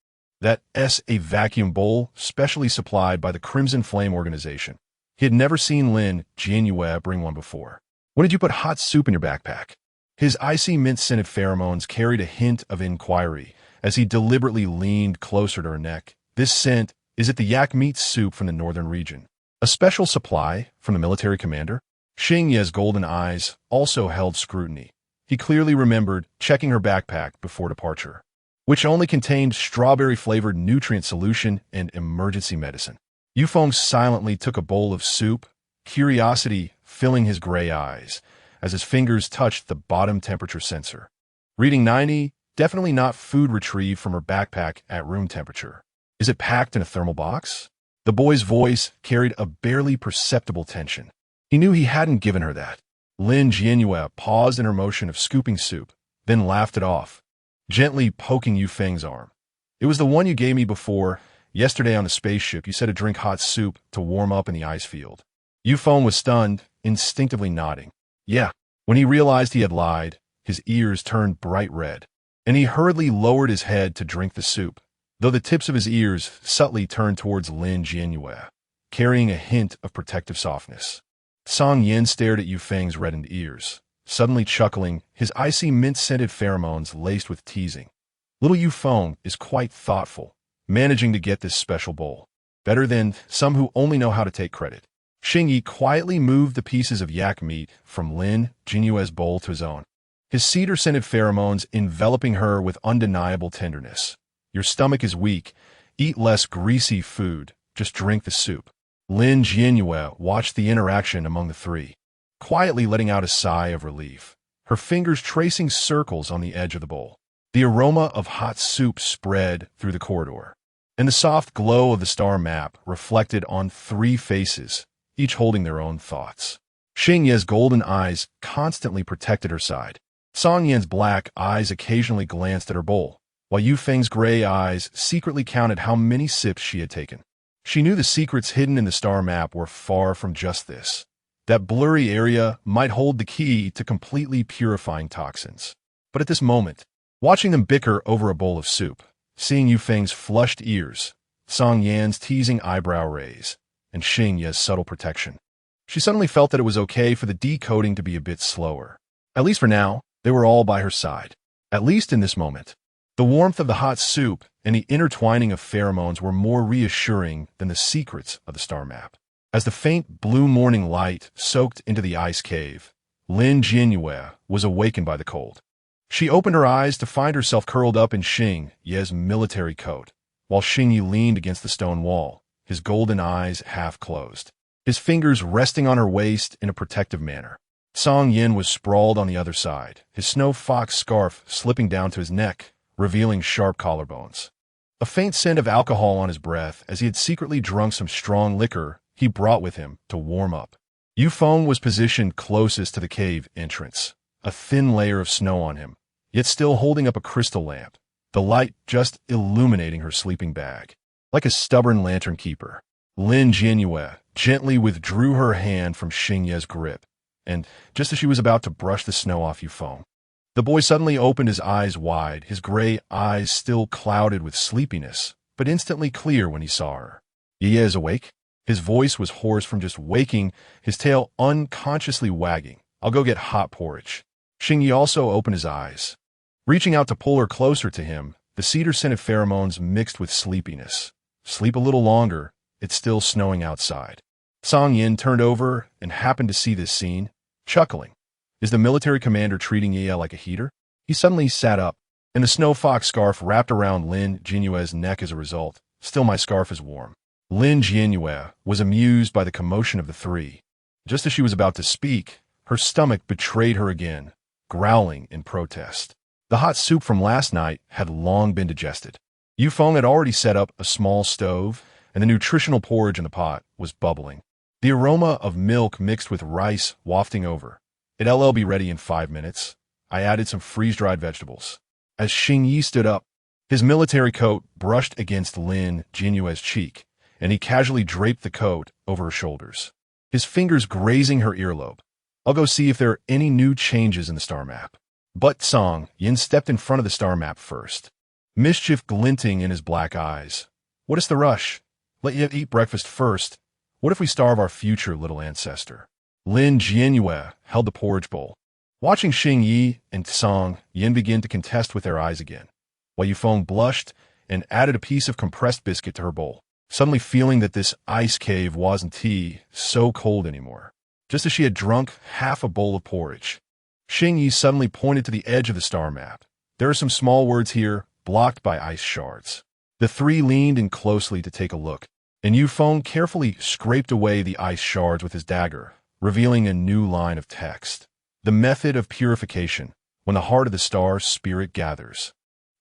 That's a vacuum bowl specially supplied by the Crimson Flame organization. He had never seen Lin Jianyue bring one before. When did you put hot soup in your backpack? His icy mint-scented pheromones carried a hint of inquiry as he deliberately leaned closer to her neck. This scent, is it the yak meat soup from the northern region? A special supply from the military commander? Xingye's golden eyes also held scrutiny. He clearly remembered checking her backpack before departure, which only contained strawberry-flavored nutrient solution and emergency medicine. Yufeng silently took a bowl of soup, curiosity filling his gray eyes as his fingers touched the bottom temperature sensor. Reading 90, definitely not food retrieved from her backpack at room temperature. Is it packed in a thermal box? The boy's voice carried a barely perceptible tension. He knew he hadn't given her that. Lin Jianyue paused in her motion of scooping soup, then laughed it off, gently poking Yufeng's arm. It was the one you gave me before. Yesterday on the spaceship, you said to drink hot soup to warm up in the ice field. Yufeng was stunned, instinctively nodding. Yeah. When he realized he had lied, his ears turned bright red, and he hurriedly lowered his head to drink the soup, though the tips of his ears subtly turned towards Lin Jianyue, carrying a hint of protective softness. Song Yin stared at Yufeng's reddened ears, suddenly chuckling, his icy mint-scented pheromones laced with teasing. Little Yufeng is quite thoughtful, managing to get this special bowl. Better than some who only know how to take credit. Xingyi quietly moved the pieces of yak meat from Lin Jianyue's bowl to his own, his cedar-scented pheromones enveloping her with undeniable tenderness. Your stomach is weak. Eat less greasy food. Just drink the soup. Lin Jianyue watched the interaction among the three, quietly letting out a sigh of relief, her fingers tracing circles on the edge of the bowl. The aroma of hot soup spread through the corridor, and the soft glow of the star map reflected on 3 faces, each holding their own thoughts. Xingye's golden eyes constantly protected her side. Song Yin's black eyes occasionally glanced at her bowl, while Yufeng's gray eyes secretly counted how many sips she had taken. She knew the secrets hidden in the star map were far from just this. That blurry area might hold the key to completely purifying toxins. But at this moment, watching them bicker over a bowl of soup, seeing Yufeng's flushed ears, Song Yan's teasing eyebrow raise, and Xingye's subtle protection, she suddenly felt that it was okay for the decoding to be a bit slower. At least for now, they were all by her side. At least in this moment. The warmth of the hot soup and the intertwining of pheromones were more reassuring than the secrets of the star map. As the faint blue morning light soaked into the ice cave, Lin Jianyue was awakened by the cold. She opened her eyes to find herself curled up in Xingye's military coat, while Xingye leaned against the stone wall, his golden eyes half closed, his fingers resting on her waist in a protective manner. Song Yin was sprawled on the other side, his snow fox scarf slipping down to his neck, revealing sharp collarbones. A faint scent of alcohol on his breath as he had secretly drunk some strong liquor he brought with him to warm up. Yufeng was positioned closest to the cave entrance, a thin layer of snow on him, yet still holding up a crystal lamp, the light just illuminating her sleeping bag. Like a stubborn lantern keeper, Lin Jianyue gently withdrew her hand from Xingye's grip, and just as she was about to brush the snow off Yufeng, the boy suddenly opened his eyes wide, his gray eyes still clouded with sleepiness, but instantly clear when he saw her. Yueyue is awake? His voice was hoarse from just waking, his tail unconsciously wagging. I'll go get hot porridge. Xingye also opened his eyes. Reaching out to pull her closer to him, the cedar-scented pheromones mixed with sleepiness. Sleep a little longer, it's still snowing outside. Song Yin turned over and happened to see this scene, chuckling. Is the military commander treating Yueyue like a heater? He suddenly sat up, and the snow fox scarf wrapped around Lin Jianyue's neck as a result. Still, my scarf is warm. Lin Jianyue was amused by the commotion of the three. Just as she was about to speak, her stomach betrayed her again, growling in protest. The hot soup from last night had long been digested. Yufeng had already set up a small stove, and the nutritional porridge in the pot was bubbling. The aroma of milk mixed with rice wafting over. It'll be ready in 5 minutes. I added some freeze-dried vegetables. As Xingyi stood up, his military coat brushed against Lin Jianyue's cheek, and he casually draped the coat over her shoulders, his fingers grazing her earlobe. I'll go see if there are any new changes in the star map. But Song Yin stepped in front of the star map first, mischief glinting in his black eyes. What is the rush? Let you eat breakfast first. What if we starve our future little ancestor? Lin Jianyue held the porridge bowl, watching Xingyi and Song Yin begin to contest with their eyes again, while Yufeng blushed and added a piece of compressed biscuit to her bowl, suddenly feeling that this ice cave wasn't tea so cold anymore. Just as she had drunk half a bowl of porridge, Xingyi suddenly pointed to the edge of the star map. There are some small words here, blocked by ice shards. The three leaned in closely to take a look, and Yufeng carefully scraped away the ice shards with his dagger, revealing a new line of text. The method of purification, when the heart of the star spirit gathers.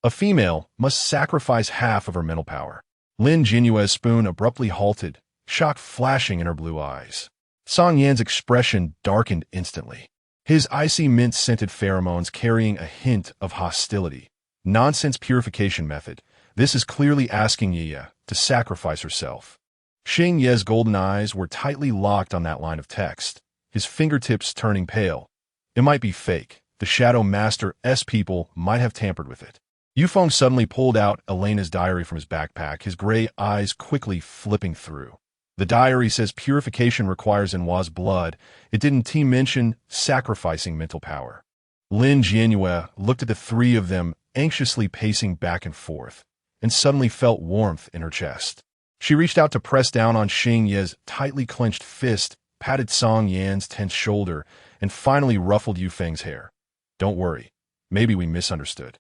A female must sacrifice half of her mental power. Lin Jianyue's spoon abruptly halted, shock flashing in her blue eyes. Song Yan's expression darkened instantly, his icy mint-scented pheromones carrying a hint of hostility. Nonsense purification method. This is clearly asking Yueyue to sacrifice herself. Xingye's golden eyes were tightly locked on that line of text, his fingertips turning pale. It might be fake. The Shadow Master's people might have tampered with it. Yufeng suddenly pulled out Elena's diary from his backpack, his gray eyes quickly flipping through. The diary says purification requires Yue's blood. It didn't mention sacrificing mental power. Lin Jianyue looked at the three of them anxiously pacing back and forth, and suddenly felt warmth in her chest. She reached out to press down on Xingye's tightly clenched fist, patted Song Yan's tense shoulder, and finally ruffled Yufeng's hair. Don't worry. Maybe we misunderstood.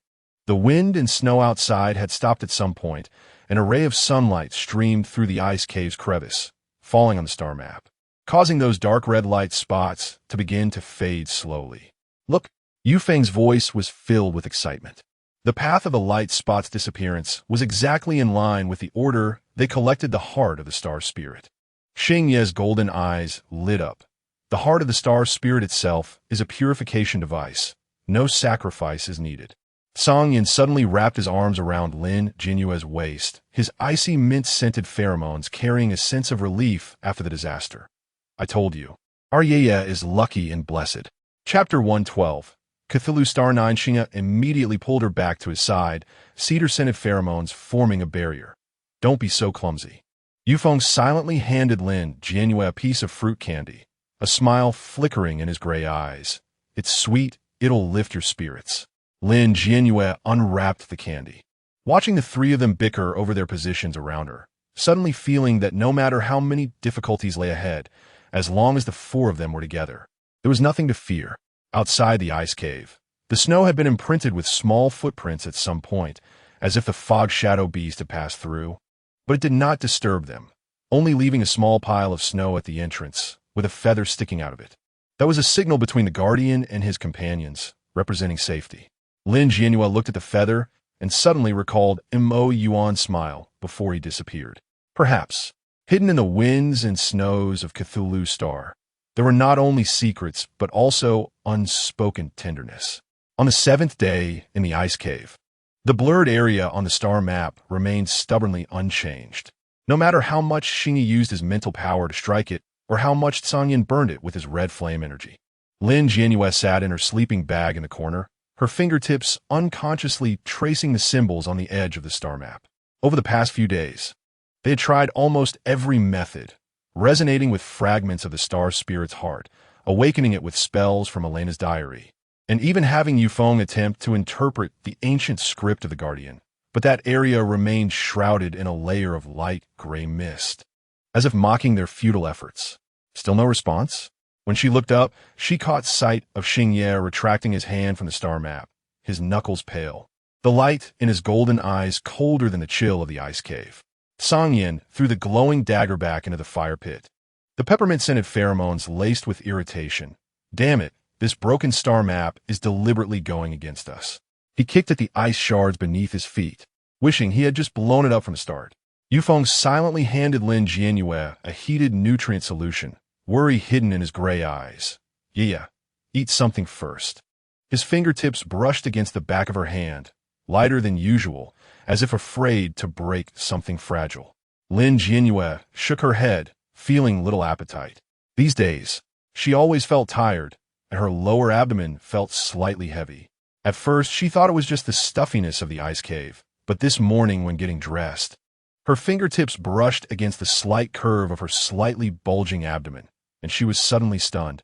The wind and snow outside had stopped at some point. An ray of sunlight streamed through the ice cave's crevice, falling on the star map, causing those dark red light spots to begin to fade slowly. Look, Yufeng's voice was filled with excitement. The path of the light spot's disappearance was exactly in line with the order they collected the heart of the star spirit. Xingye's golden eyes lit up. The heart of the star spirit itself is a purification device. No sacrifice is needed. Song Yin suddenly wrapped his arms around Lin Jianyue's waist, his icy mint-scented pheromones carrying a sense of relief after the disaster. I told you. Our Yueyue is lucky and blessed. Chapter 112. Cthulhu Star 9. Xingye immediately pulled her back to his side, cedar-scented pheromones forming a barrier. Don't be so clumsy. Yufeng silently handed Lin Jianyue a piece of fruit candy, a smile flickering in his gray eyes. It's sweet, it'll lift your spirits. Lin Jianyue unwrapped the candy, watching the three of them bicker over their positions around her, suddenly feeling that no matter how many difficulties lay ahead, as long as the four of them were together, there was nothing to fear. Outside the ice cave, the snow had been imprinted with small footprints at some point, as if the fog shadow beast had passed through, but it did not disturb them, only leaving a small pile of snow at the entrance, with a feather sticking out of it. That was a signal between the guardian and his companions, representing safety. Lin Jianyue looked at the feather and suddenly recalled Mo Yuan's smile before he disappeared. Perhaps, hidden in the winds and snows of Cthulhu Star, there were not only secrets but also unspoken tenderness. On the 7th day in the ice cave, the blurred area on the star map remained stubbornly unchanged. No matter how much Xingyi used his mental power to strike it, or how much Song Yin burned it with his red flame energy. Lin Jianyue sat in her sleeping bag in the corner, her fingertips unconsciously tracing the symbols on the edge of the star map. Over the past few days, they had tried almost every method, resonating with fragments of the star spirit's heart, awakening it with spells from Elena's diary, and even having Yufeng attempt to interpret the ancient script of the Guardian. But that area remained shrouded in a layer of light gray mist, as if mocking their futile efforts. Still no response? When she looked up, she caught sight of Xingye retracting his hand from the star map, his knuckles pale. the light in his golden eyes colder than the chill of the ice cave. Song Yin threw the glowing dagger back into the fire pit. The peppermint-scented pheromones laced with irritation. Damn it, this broken star map is deliberately going against us. He kicked at the ice shards beneath his feet, wishing he had just blown it up from the start. Yufeng silently handed Lin Jianyue a heated nutrient solution, worry hidden in his gray eyes. Yeah, eat something first. His fingertips brushed against the back of her hand, lighter than usual, as if afraid to break something fragile. Lin Jianyue shook her head, feeling little appetite. These days, she always felt tired, and her lower abdomen felt slightly heavy. At first, she thought it was just the stuffiness of the ice cave, but this morning when getting dressed, her fingertips brushed against the slight curve of her slightly bulging abdomen, and she was suddenly stunned.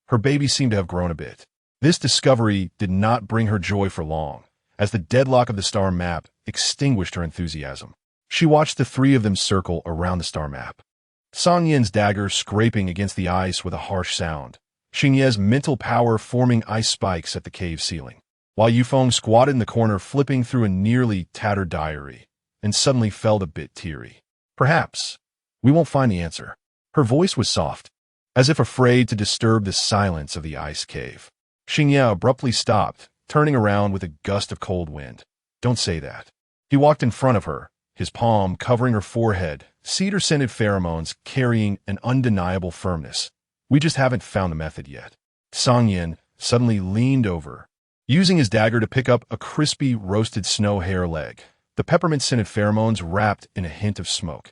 Her baby seemed to have grown a bit. This discovery did not bring her joy for long, as the deadlock of the star map extinguished her enthusiasm. She watched the three of them circle around the star map. Song Yin's dagger scraping against the ice with a harsh sound, Xingye's mental power forming ice spikes at the cave ceiling, while Yufeng squatted in the corner flipping through a nearly tattered diary, and suddenly felt a bit teary. Perhaps we won't find the answer. Her voice was soft, as if afraid to disturb the silence of the ice cave. Xingye abruptly stopped, turning around with a gust of cold wind. Don't say that. He walked in front of her, his palm covering her forehead, cedar-scented pheromones carrying an undeniable firmness. We just haven't found the method yet. Song Yin suddenly leaned over, using his dagger to pick up a crispy, roasted snow hare leg, the peppermint-scented pheromones wrapped in a hint of smoke.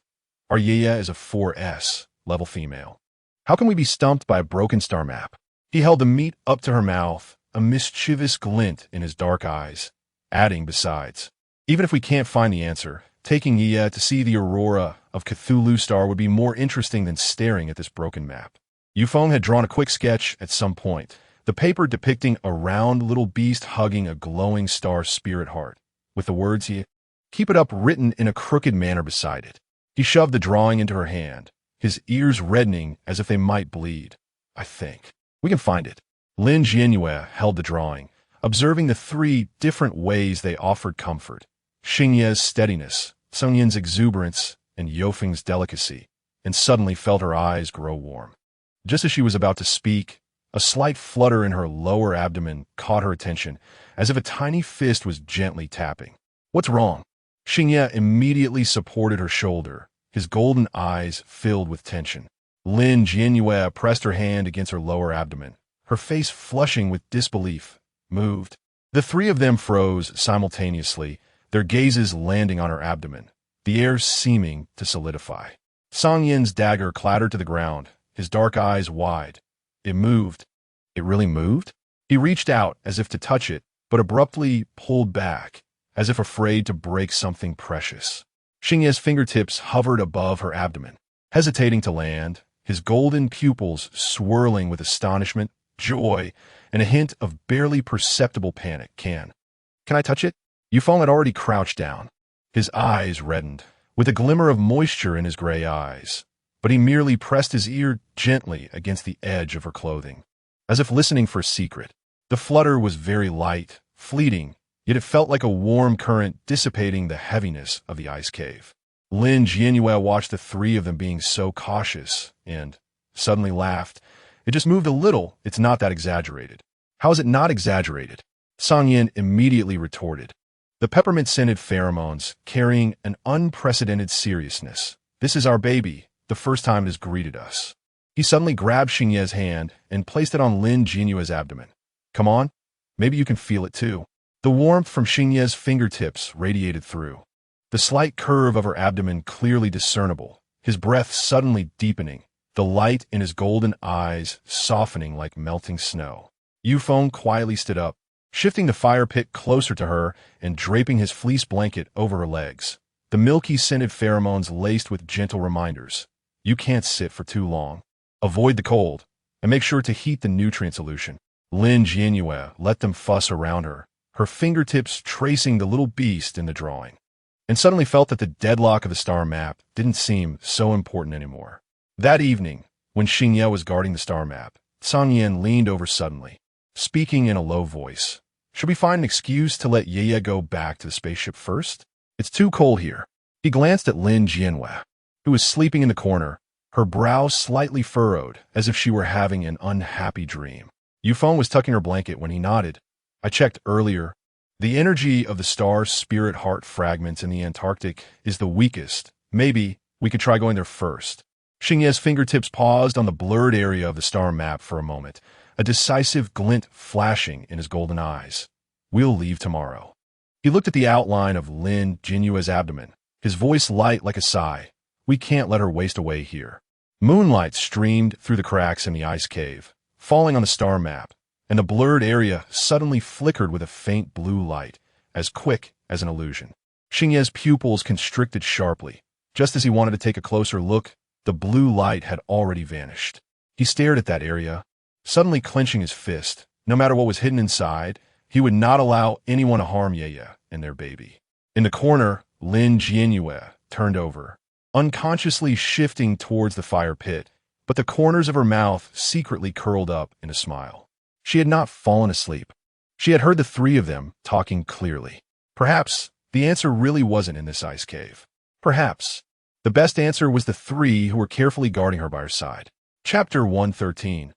Our Yueyue is a 4S level female. How can we be stumped by a broken star map? He held the meat up to her mouth, a mischievous glint in his dark eyes, adding besides, even if we can't find the answer, taking Yueyue to see the aurora of Cthulhu star would be more interesting than staring at this broken map. Yufeng had drawn a quick sketch at some point, the paper depicting a round little beast hugging a glowing star spirit heart, with the words "Keep it up" written in a crooked manner beside it. He shoved the drawing into her hand, his ears reddening as if they might bleed. I think we can find it. Lin Jianyue held the drawing, observing the three different ways they offered comfort. Xingye's steadiness, Song Yin's exuberance, and Yufeng's delicacy, and suddenly felt her eyes grow warm. Just as she was about to speak, a slight flutter in her lower abdomen caught her attention, as if a tiny fist was gently tapping. What's wrong? Xingye immediately supported her shoulder, his golden eyes filled with tension. Lin Jianyue pressed her hand against her lower abdomen, her face flushing with disbelief, moved. The three of them froze simultaneously, their gazes landing on her abdomen, the air seeming to solidify. Song Yin's dagger clattered to the ground, his dark eyes wide. It moved. It really moved? He reached out as if to touch it, but abruptly pulled back, as if afraid to break something precious. Xingye's fingertips hovered above her abdomen, hesitating to land, his golden pupils swirling with astonishment, joy, and a hint of barely perceptible panic. Can I touch it? Yufeng had already crouched down. His eyes reddened, with a glimmer of moisture in his gray eyes, but he merely pressed his ear gently against the edge of her clothing, as if listening for a secret. The flutter was very light, fleeting, yet it felt like a warm current dissipating the heaviness of the ice cave. Lin Jianyue watched the three of them being so cautious and suddenly laughed. It just moved a little. It's not that exaggerated. How is it not exaggerated? Song Yin immediately retorted. The peppermint-scented pheromones carrying an unprecedented seriousness. This is our baby, the first time it has greeted us. He suddenly grabbed Xingye's hand and placed it on Lin Jianyue's abdomen. Come on, maybe you can feel it too. The warmth from Xingye's fingertips radiated through, the slight curve of her abdomen clearly discernible, his breath suddenly deepening, the light in his golden eyes softening like melting snow. Yufeng quietly stood up, shifting the fire pit closer to her and draping his fleece blanket over her legs, the milky scented pheromones laced with gentle reminders. You can't sit for too long. Avoid the cold, and make sure to heat the nutrient solution. Lin Jianyue let them fuss around her, her fingertips tracing the little beast in the drawing, and suddenly felt that the deadlock of the star map didn't seem so important anymore. That evening, when Xingye was guarding the star map, Song Yin leaned over suddenly, speaking in a low voice. Should we find an excuse to let Yueyue go back to the spaceship first? It's too cold here. He glanced at Lin Jianyue, who was sleeping in the corner, her brow slightly furrowed, as if she were having an unhappy dream. Yufeng was tucking her blanket when he nodded. I checked earlier. The energy of the star's spirit heart fragments in the Antarctic is the weakest. Maybe we could try going there first. Xingye's fingertips paused on the blurred area of the star map for a moment, a decisive glint flashing in his golden eyes. We'll leave tomorrow. He looked at the outline of Lin Jianyue's abdomen, his voice light like a sigh. We can't let her waste away here. Moonlight streamed through the cracks in the ice cave, falling on the star map, and the blurred area suddenly flickered with a faint blue light, as quick as an illusion. Xingye's pupils constricted sharply. Just as he wanted to take a closer look, the blue light had already vanished. He stared at that area, suddenly clenching his fist. No matter what was hidden inside, he would not allow anyone to harm Yueyue and their baby. In the corner, Lin Jianyue turned over, unconsciously shifting towards the fire pit, but the corners of her mouth secretly curled up in a smile. She had not fallen asleep. She had heard the three of them talking clearly. Perhaps the answer really wasn't in this ice cave. Perhaps the best answer was the three who were carefully guarding her by her side. Chapter 113.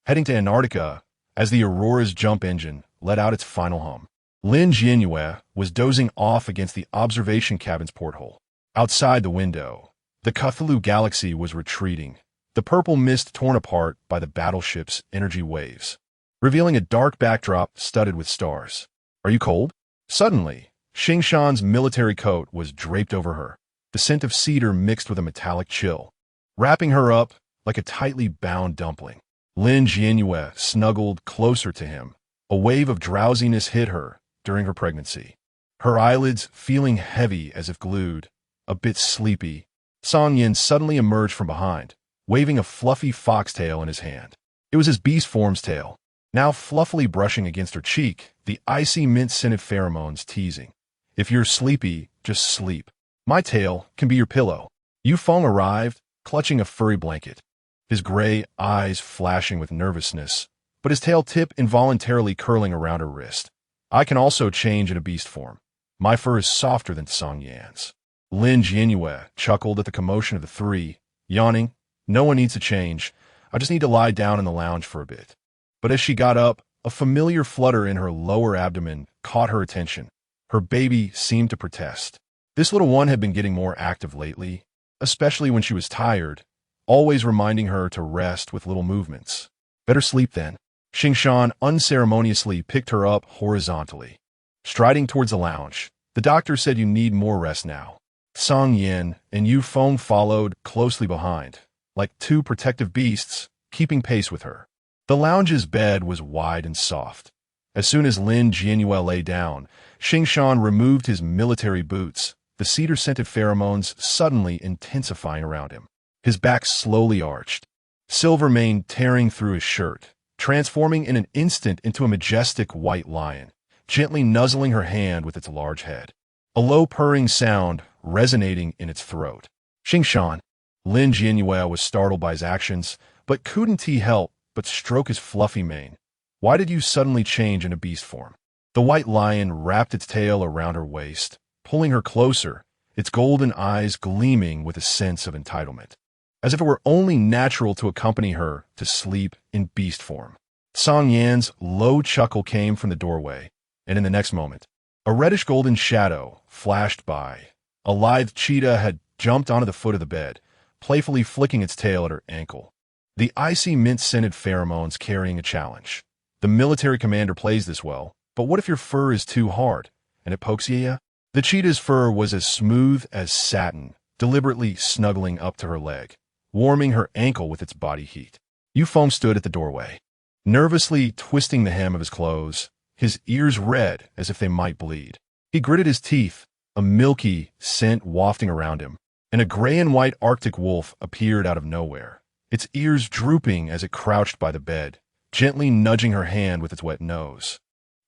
Heading to Antarctica, as the Aurora's jump engine let out its final hum. Lin Jianyue was dozing off against the observation cabin's porthole. Outside the window, the Cthulhu galaxy was retreating, the purple mist torn apart by the battleship's energy waves, revealing a dark backdrop studded with stars. Are you cold? Suddenly, Xingshan's military coat was draped over her, the scent of cedar mixed with a metallic chill, wrapping her up like a tightly bound dumpling. Lin Jianyue snuggled closer to him. A wave of drowsiness hit her during her pregnancy. Her eyelids feeling heavy as if glued, a bit sleepy. Song Yin suddenly emerged from behind, waving a fluffy foxtail in his hand. It was his beast form's tail, now fluffily brushing against her cheek, the icy mint-scented pheromones teasing. If you're sleepy, just sleep. My tail can be your pillow. Yufeng arrived, clutching a furry blanket, his gray eyes flashing with nervousness, but his tail tip involuntarily curling around her wrist. I can also change in a beast form. My fur is softer than Song Yan's. Lin Jianyue chuckled at the commotion of the three, yawning. No one needs to change. I just need to lie down in the lounge for a bit. But as she got up, a familiar flutter in her lower abdomen caught her attention. Her baby seemed to protest. This little one had been getting more active lately, especially when she was tired, always reminding her to rest with little movements. Better sleep then. Xingshan unceremoniously picked her up horizontally. Striding towards the lounge, the doctor said you need more rest now. Song Yin and Yufeng followed closely behind, like two protective beasts, keeping pace with her. The lounge's bed was wide and soft. As soon as Lin Jianyue lay down, Xingshan removed his military boots, the cedar-scented pheromones suddenly intensifying around him. His back slowly arched, silver mane tearing through his shirt, transforming in an instant into a majestic white lion, gently nuzzling her hand with its large head. A low purring sound resonating in its throat. Xingshan. Lin Jianyue was startled by his actions, but couldn't he help but stroke his fluffy mane. Why did you suddenly change into beast form? The white lion wrapped its tail around her waist, pulling her closer, its golden eyes gleaming with a sense of entitlement, as if it were only natural to accompany her to sleep in beast form. Song Yan's low chuckle came from the doorway, and in the next moment, a reddish-golden shadow flashed by. A lithe cheetah had jumped onto the foot of the bed, playfully flicking its tail at her ankle. The icy mint-scented pheromones carrying a challenge. The military commander plays this well, but what if your fur is too hard, and it pokes you? The cheetah's fur was as smooth as satin, deliberately snuggling up to her leg, warming her ankle with its body heat. Yufeng stood at the doorway, nervously twisting the hem of his clothes, his ears red as if they might bleed. He gritted his teeth, a milky scent wafting around him, and a gray and white Arctic wolf appeared out of nowhere, its ears drooping as it crouched by the bed, gently nudging her hand with its wet nose,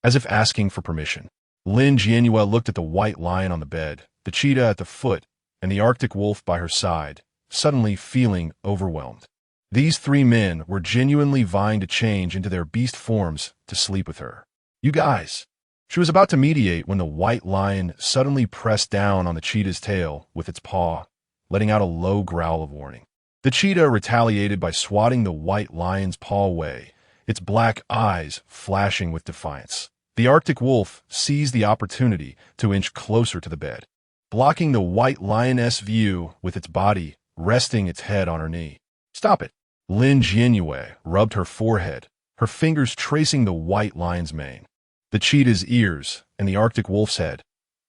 as if asking for permission. Lin Jianyue looked at the white lion on the bed, the cheetah at the foot, and the Arctic wolf by her side, suddenly feeling overwhelmed. These three men were genuinely vying to change into their beast forms to sleep with her. You guys, She was about to mediate when the white lion suddenly pressed down on the cheetah's tail with its paw, letting out a low growl of warning. The cheetah retaliated by swatting the white lion's paw away, its black eyes flashing with defiance. The Arctic wolf seized the opportunity to inch closer to the bed, blocking the white lioness' view with its body resting its head on her knee. "Stop it!" Lin Jianyue rubbed her forehead, her fingers tracing the white lion's mane, the cheetah's ears, and the Arctic wolf's head.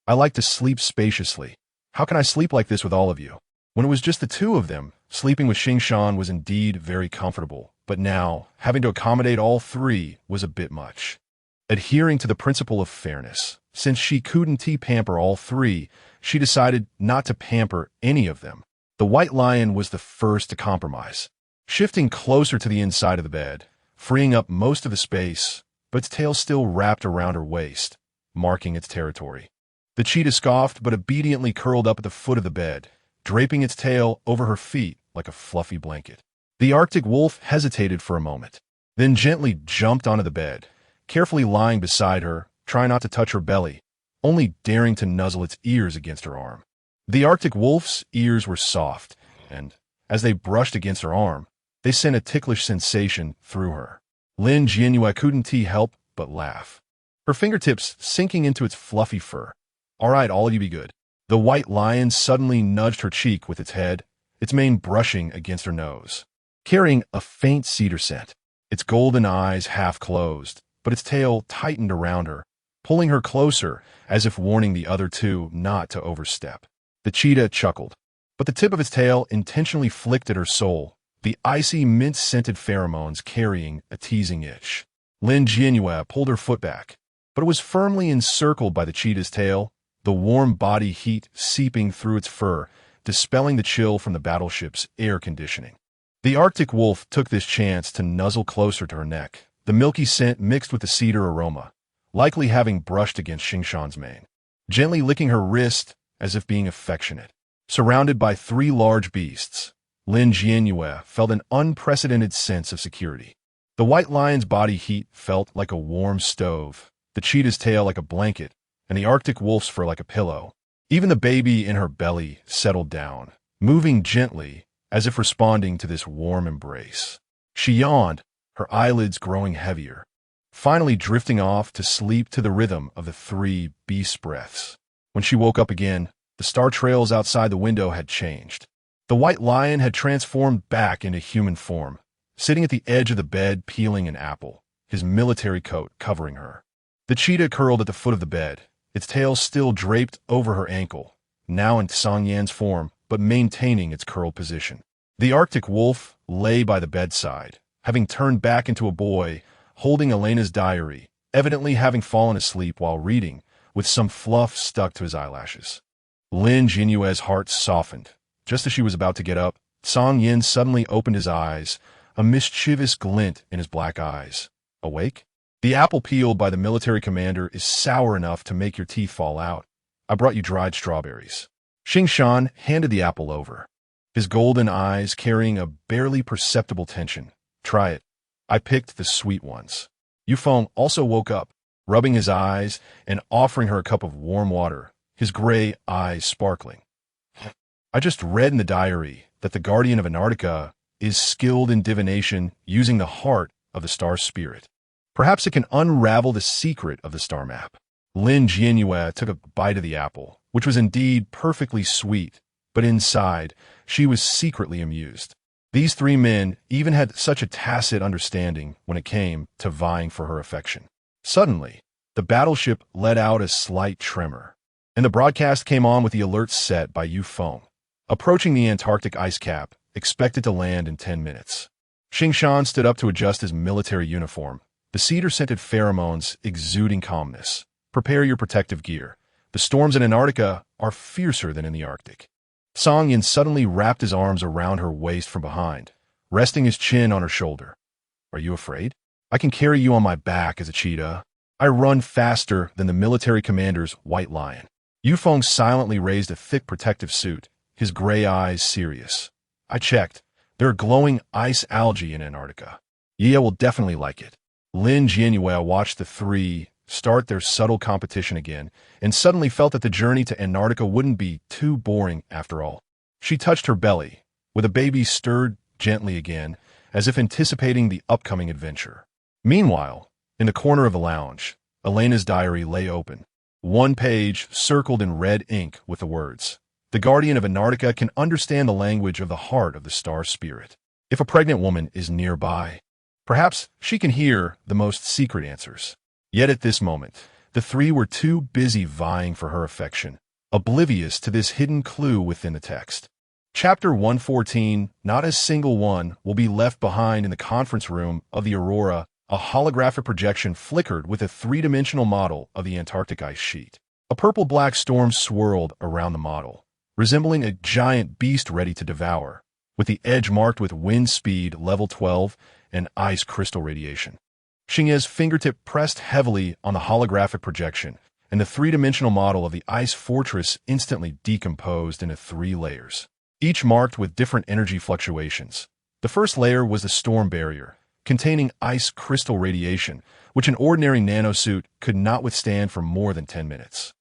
"I like to sleep spaciously. How can I sleep like this with all of you?" When it was just the two of them, sleeping with Xingshan was indeed very comfortable, but now, having to accommodate all three was a bit much. Adhering to the principle of fairness, since she couldn't pamper all three, she decided not to pamper any of them. The white lion was the first to compromise, shifting closer to the inside of the bed, freeing up most of the space, but its tail still wrapped around her waist, marking its territory. The cheetah scoffed but obediently curled up at the foot of the bed, draping its tail over her feet like a fluffy blanket. The Arctic wolf hesitated for a moment, then gently jumped onto the bed, carefully lying beside her, trying not to touch her belly, only daring to nuzzle its ears against her arm. The Arctic wolf's ears were soft, and, as they brushed against her arm, they sent a ticklish sensation through her. Lin Jianyue couldn't help but laugh, her fingertips sinking into its fluffy fur. "All right, all of you be good." The white lion suddenly nudged her cheek with its head, its mane brushing against her nose, carrying a faint cedar scent. Its golden eyes half closed, but its tail tightened around her, pulling her closer as if warning the other two not to overstep. The cheetah chuckled, but the tip of its tail intentionally flicked at her soul, the icy mint-scented pheromones carrying a teasing itch. Lin Jianyue pulled her foot back, but it was firmly encircled by the cheetah's tail, the warm body heat seeping through its fur, dispelling the chill from the battleship's air conditioning. The Arctic wolf took this chance to nuzzle closer to her neck, the milky scent mixed with the cedar aroma, likely having brushed against Xingshan's mane, gently licking her wrist as if being affectionate. Surrounded by three large beasts, Lin Jianyue felt an unprecedented sense of security. The white lion's body heat felt like a warm stove, the cheetah's tail like a blanket, and the Arctic wolf's fur like a pillow. Even the baby in her belly settled down, moving gently as if responding to this warm embrace. She yawned, her eyelids growing heavier, finally drifting off to sleep to the rhythm of the three beast breaths. When she woke up again, the star trails outside the window had changed. The white lion had transformed back into human form, sitting at the edge of the bed peeling an apple, his military coat covering her. The cheetah curled at the foot of the bed, its tail still draped over her ankle, now in Song Yan's form, but maintaining its curled position. The Arctic wolf lay by the bedside, having turned back into a boy, holding Elena's diary, evidently having fallen asleep while reading, with some fluff stuck to his eyelashes. Lin Jianyue's heart softened. Just as she was about to get up, Song Yin suddenly opened his eyes, a mischievous glint in his black eyes. "Awake?" "The apple peeled by the military commander is sour enough to make your teeth fall out. I brought you dried strawberries." Xingshan handed the apple over, his golden eyes carrying a barely perceptible tension. "Try it. I picked the sweet ones." Yufeng also woke up, rubbing his eyes and offering her a cup of warm water, his gray eyes sparkling. "I just read in the diary that the Guardian of Antarctica is skilled in divination using the heart of the star spirit. Perhaps it can unravel the secret of the star map." Lin Jianyue took a bite of the apple, which was indeed perfectly sweet, but inside, she was secretly amused. These three men even had such a tacit understanding when it came to vying for her affection. Suddenly, the battleship let out a slight tremor, and the broadcast came on with the alert set by Yufeng, approaching the Antarctic ice cap, expected to land in 10 minutes. Xingshan stood up to adjust his military uniform, the cedar-scented pheromones exuding calmness. "Prepare your protective gear. The storms in Antarctica are fiercer than in the Arctic." Song Yin suddenly wrapped his arms around her waist from behind, resting his chin on her shoulder. "Are you afraid? I can carry you on my back as a cheetah. I run faster than the military commander's white lion." Yufeng silently raised a thick protective suit, his gray eyes serious. "I checked. There are glowing ice algae in Antarctica. Yueyue will definitely like it." Lin Jianyue watched the three start their subtle competition again, and suddenly felt that the journey to Antarctica wouldn't be too boring after all. She touched her belly, with a baby stirred gently again, as if anticipating the upcoming adventure. Meanwhile, in the corner of the lounge, Elena's diary lay open. One page circled in red ink with the words, "The Guardian of Antarctica can understand the language of the heart of the star spirit. If a pregnant woman is nearby, perhaps she can hear the most secret answers." Yet at this moment, the three were too busy vying for her affection, oblivious to this hidden clue within the text. Chapter 114, Not a Single One Will Be Left Behind. In the conference room of the Aurora, a holographic projection flickered with a three-dimensional model of the Antarctic ice sheet. A purple-black storm swirled around the model, resembling a giant beast ready to devour, with the edge marked with wind speed level 12 and ice crystal radiation. Xingye's fingertip pressed heavily on the holographic projection, and the three-dimensional model of the ice fortress instantly decomposed into 3 layers, each marked with different energy fluctuations. The first layer was the storm barrier, containing ice crystal radiation, which an ordinary nanosuit could not withstand for more than 10 minutes.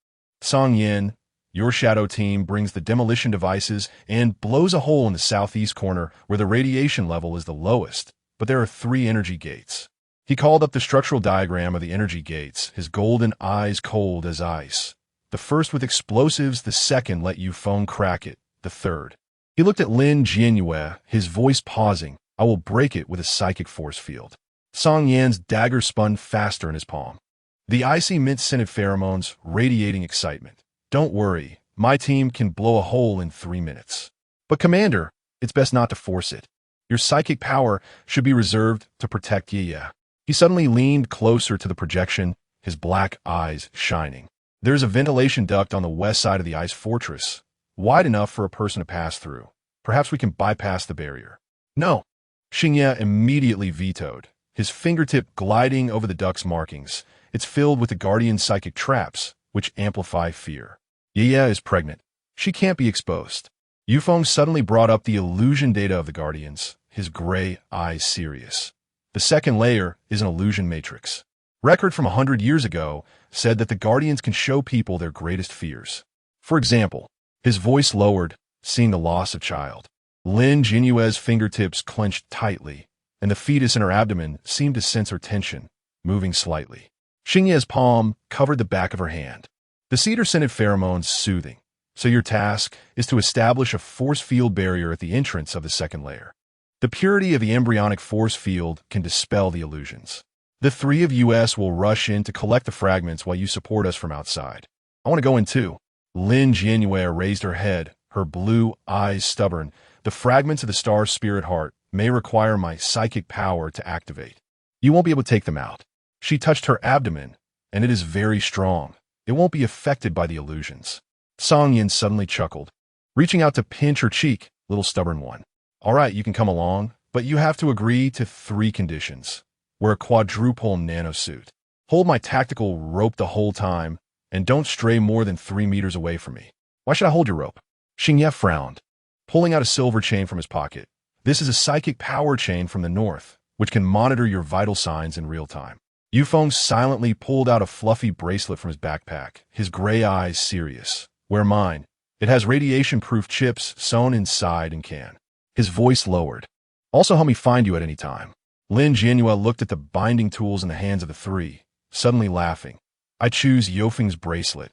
Song Yin, your shadow team brings the demolition devices and blows a hole in the southeast corner where the radiation level is the lowest, but there are 3 energy gates. He called up the structural diagram of the energy gates, his golden eyes cold as ice. The first with explosives, the second let Yueyue crack it, the third. He looked at Lin Jianyue, his voice pausing. I will break it with a psychic force field. Song Yan's dagger spun faster in his palm. The icy mint-scented pheromones radiating excitement. Don't worry, my team can blow a hole in 3 minutes. But Commander, it's best not to force it. Your psychic power should be reserved to protect Yueyue. He suddenly leaned closer to the projection, his black eyes shining. There's a ventilation duct on the west side of the ice fortress, wide enough for a person to pass through. Perhaps we can bypass the barrier. No. Xingye immediately vetoed, his fingertip gliding over the duct's markings. It's filled with the Guardian's psychic traps, which amplify fear. Yueyue is pregnant. She can't be exposed. Yueyue suddenly brought up the illusion data of the Guardians, his gray eyes serious. The second layer is an illusion matrix. Record from 100 years ago said that the Guardians can show people their greatest fears. For example, his voice lowered, seeing the loss of child. Lin Jianyue's fingertips clenched tightly, and the fetus in her abdomen seemed to sense her tension, moving slightly. Xingye's palm covered the back of her hand. The cedar-scented pheromones soothing. So your task is to establish a force field barrier at the entrance of the second layer. The purity of the embryonic force field can dispel the illusions. The 3 of us will rush in to collect the fragments while you support us from outside. I want to go in too. Lin Jianyue raised her head, her blue eyes stubborn. The fragments of the star spirit heart may require my psychic power to activate. You won't be able to take them out. She touched her abdomen, and it is very strong. It won't be affected by the illusions. Song Yin suddenly chuckled, reaching out to pinch her cheek, little stubborn one. All right, you can come along, but you have to agree to 3 conditions. Wear a quadruple nanosuit. Hold my tactical rope the whole time, and don't stray more than 3 meters away from me. Why should I hold your rope? Xingye frowned, pulling out a silver chain from his pocket. This is a psychic power chain from the north, which can monitor your vital signs in real time. Yueyue silently pulled out a fluffy bracelet from his backpack, his gray eyes serious. Wear mine. It has radiation-proof chips sewn inside and can. His voice lowered. Also help me find you at any time. Lin Jianyue looked at the binding tools in the hands of the 3, suddenly laughing. I choose Yueyu's bracelet,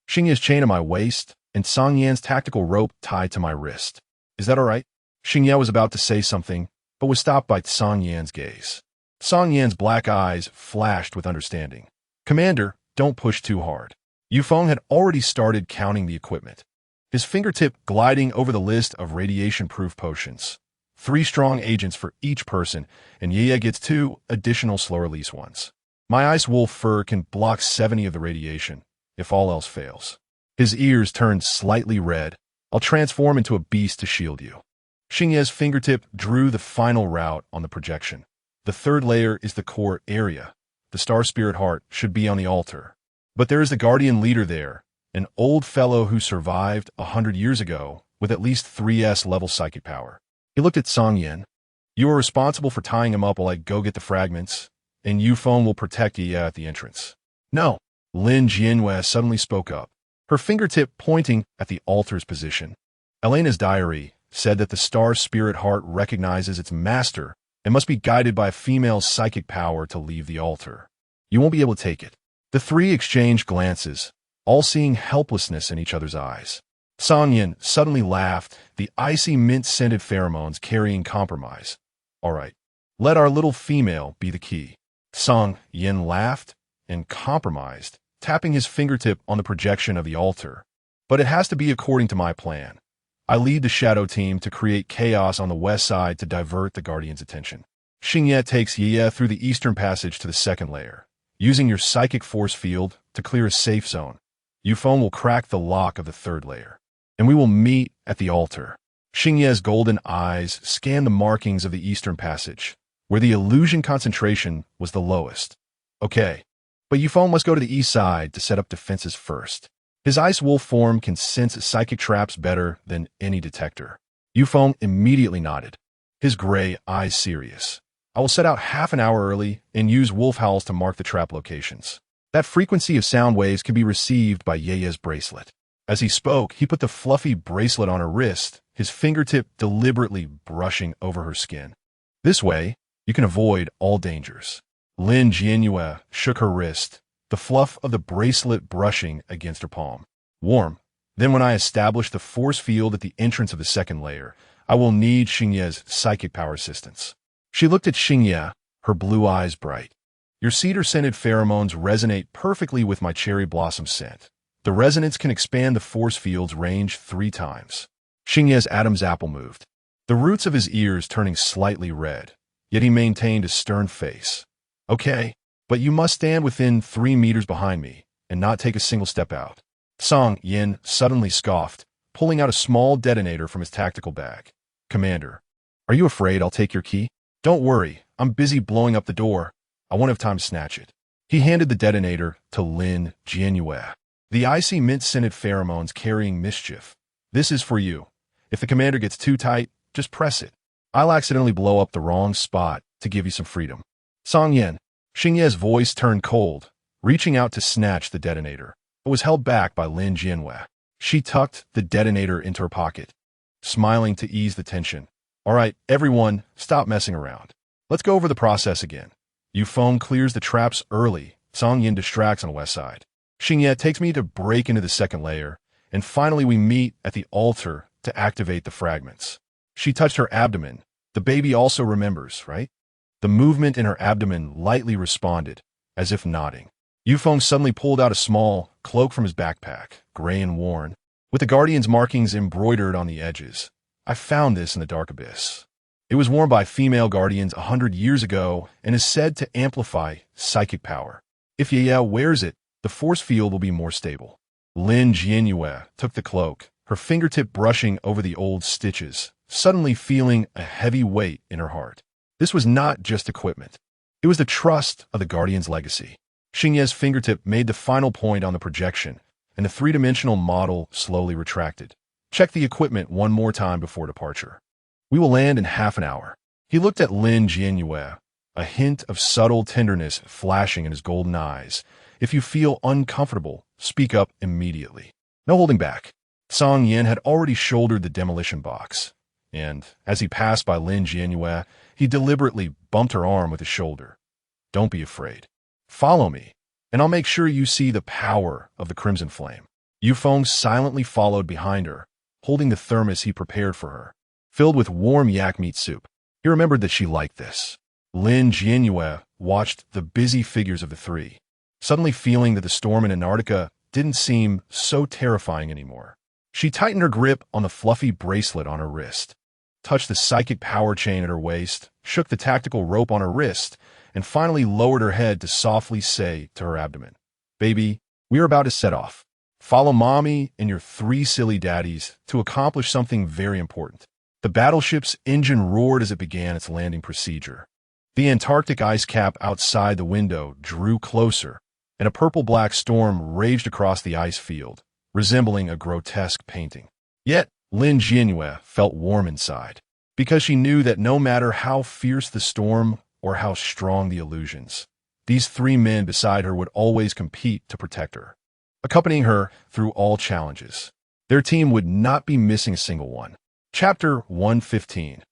Xingye's chain at my waist, and Song Yan's tactical rope tied to my wrist. Is that all right? Xingye was about to say something, but was stopped by Song Yan's gaze. Song Yan's black eyes flashed with understanding. Commander, don't push too hard. Yueyue had already started counting the equipment, his fingertip gliding over the list of radiation-proof potions. 3 strong agents for each person, and Yueyue gets 2 additional slow-release ones. My ice wolf fur can block 70 of the radiation, if all else fails. His ears turned slightly red. I'll transform into a beast to shield you. Xingye's fingertip drew the final route on the projection. The 3rd layer is the core area. The star spirit heart should be on the altar. But there is the guardian leader there, an old fellow who survived 100 years ago with at least 3S level psychic power. He looked at Song Yin. You are responsible for tying him up while I go get the fragments, and Yueyue will protect Yueyue at the entrance. No. Lin Jianyue suddenly spoke up, her fingertip pointing at the altar's position. Elena's diary said that the star spirit heart recognizes its master and must be guided by a female's psychic power to leave the altar. You won't be able to take it. The three exchanged glances, all seeing helplessness in each other's eyes. Song Yin suddenly laughed, the icy mint-scented pheromones carrying compromise. All right, let our little female be the key. Song Yin laughed and compromised, tapping his fingertip on the projection of the altar. But it has to be according to my plan. I lead the shadow team to create chaos on the west side to divert the Guardian's attention. Xingye takes Yueyue through the eastern passage to the second layer. Using your psychic force field to clear a safe zone, Yufeng will crack the lock of the third layer, and we will meet at the altar. Xingye's golden eyes scan the markings of the eastern passage, where the illusion concentration was the lowest. Okay, but Yufeng must go to the east side to set up defenses first. His ice wolf form can sense psychic traps better than any detector. Yufeng immediately nodded, his gray eyes serious. I will set out half an hour early and use wolf howls to mark the trap locations. That frequency of sound waves can be received by Yueye's bracelet. As he spoke, he put the fluffy bracelet on her wrist, his fingertip deliberately brushing over her skin. This way, you can avoid all dangers. Lin Jianyue shook her wrist, the fluff of the bracelet brushing against her palm. Warm. Then when I establish the force field at the entrance of the second layer, I will need Xingye's psychic power assistance. She looked at Xingye, her blue eyes bright. Your cedar-scented pheromones resonate perfectly with my cherry blossom scent. The resonance can expand the force field's range 3 times. Xingye's Adam's apple moved, the roots of his ears turning slightly red, yet he maintained a stern face. Okay, but you must stand within 3 meters behind me and not take a single step out. Song Yin suddenly scoffed, pulling out a small detonator from his tactical bag. Commander, are you afraid I'll take your key? Don't worry, I'm busy blowing up the door. I won't have time to snatch it. He handed the detonator to Lin Jianyue, the icy mint-scented pheromones carrying mischief. This is for you. If the commander gets too tight, just press it. I'll accidentally blow up the wrong spot to give you some freedom. Song Yin. Xingye's voice turned cold, reaching out to snatch the detonator, but was held back by Lin Jianyue. She tucked the detonator into her pocket, smiling to ease the tension. All right, everyone, stop messing around. Let's go over the process again. Yufeng clears the traps early. Song Yin distracts on the west side. Xingye takes me to break into the second layer, and finally we meet at the altar to activate the fragments. She touched her abdomen. The baby also remembers, right? The movement in her abdomen lightly responded, as if nodding. Yufeng suddenly pulled out a small cloak from his backpack, gray and worn, with the Guardian's markings embroidered on the edges. I found this in the dark abyss. It was worn by female Guardians 100 years ago and is said to amplify psychic power. If Yueyue wears it, the force field will be more stable. Lin Jianyue took the cloak, her fingertip brushing over the old stitches, suddenly feeling a heavy weight in her heart. This was not just equipment. It was the trust of the Guardian's legacy. Xingye's fingertip made the final point on the projection, and the 3-dimensional model slowly retracted. Check the equipment one more time before departure. We will land in half an hour. He looked at Lin Jianyue, a hint of subtle tenderness flashing in his golden eyes. If you feel uncomfortable, speak up immediately. No holding back. Song Yin had already shouldered the demolition box, and as he passed by Lin Jianyue, he deliberately bumped her arm with his shoulder. Don't be afraid. Follow me, and I'll make sure you see the power of the crimson flame. Yufeng silently followed behind her, holding the thermos he prepared for her, filled with warm yak meat soup. He remembered that she liked this. Lin Jianyue watched the busy figures of the three, suddenly feeling that the storm in Antarctica didn't seem so terrifying anymore. She tightened her grip on the fluffy bracelet on her wrist, touched the psychic power chain at her waist, shook the tactical rope on her wrist, and finally lowered her head to softly say to her abdomen, "Baby, we are about to set off. Follow Mommy and your 3 silly daddies to accomplish something very important." The battleship's engine roared as it began its landing procedure. The Antarctic ice cap outside the window drew closer, and a purple-black storm raged across the ice field, resembling a grotesque painting. Yet, Lin Jianyue felt warm inside, because she knew that no matter how fierce the storm or how strong the illusions, These 3 men beside her would always compete to protect her, accompanying her through all challenges. Their team would not be missing a single one. Chapter 115.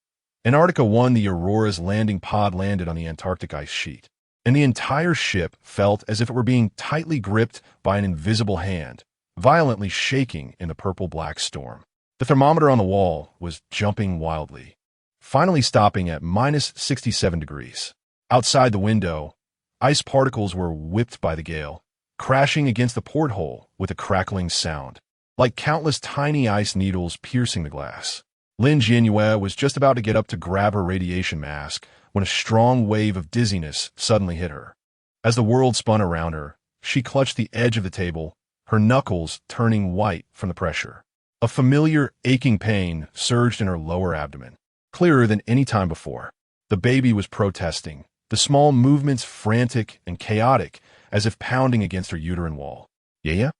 Antarctica 1. The Aurora's landing pod landed on the Antarctic ice sheet, and the entire ship felt as if it were being tightly gripped by an invisible hand, violently shaking in the purple-black storm. The thermometer on the wall was jumping wildly, finally stopping at -67 degrees. Outside the window, ice particles were whipped by the gale, crashing against the porthole with a crackling sound, like countless tiny ice needles piercing the glass. Lin Jianyue was just about to get up to grab her radiation mask when a strong wave of dizziness suddenly hit her. As the world spun around her, she clutched the edge of the table, her knuckles turning white from the pressure. A familiar, aching pain surged in her lower abdomen, clearer than any time before. The baby was protesting, the small movements frantic and chaotic, as if pounding against her uterine wall. Yeah?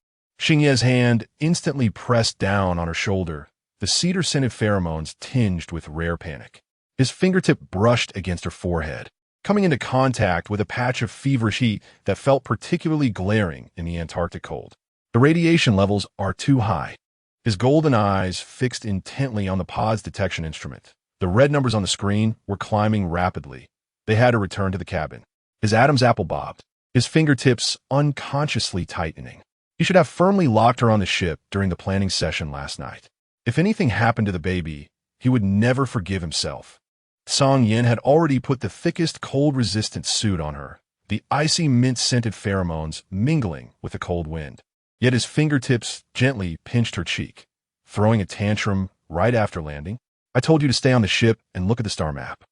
Xingye's hand instantly pressed down on her shoulder, the cedar-scented pheromones tinged with rare panic. His fingertip brushed against her forehead, coming into contact with a patch of feverish heat that felt particularly glaring in the Antarctic cold. The radiation levels are too high. His golden eyes fixed intently on the pod's detection instrument. The red numbers on the screen were climbing rapidly. They had to return to the cabin. His Adam's apple bobbed, his fingertips unconsciously tightening. He should have firmly locked her on the ship during the planning session last night. If anything happened to the baby, he would never forgive himself. Song Yin had already put the thickest cold-resistant suit on her, the icy mint-scented pheromones mingling with the cold wind. Yet his fingertips gently pinched her cheek, throwing a tantrum right after landing. "I told you to stay on the ship and look at the star map."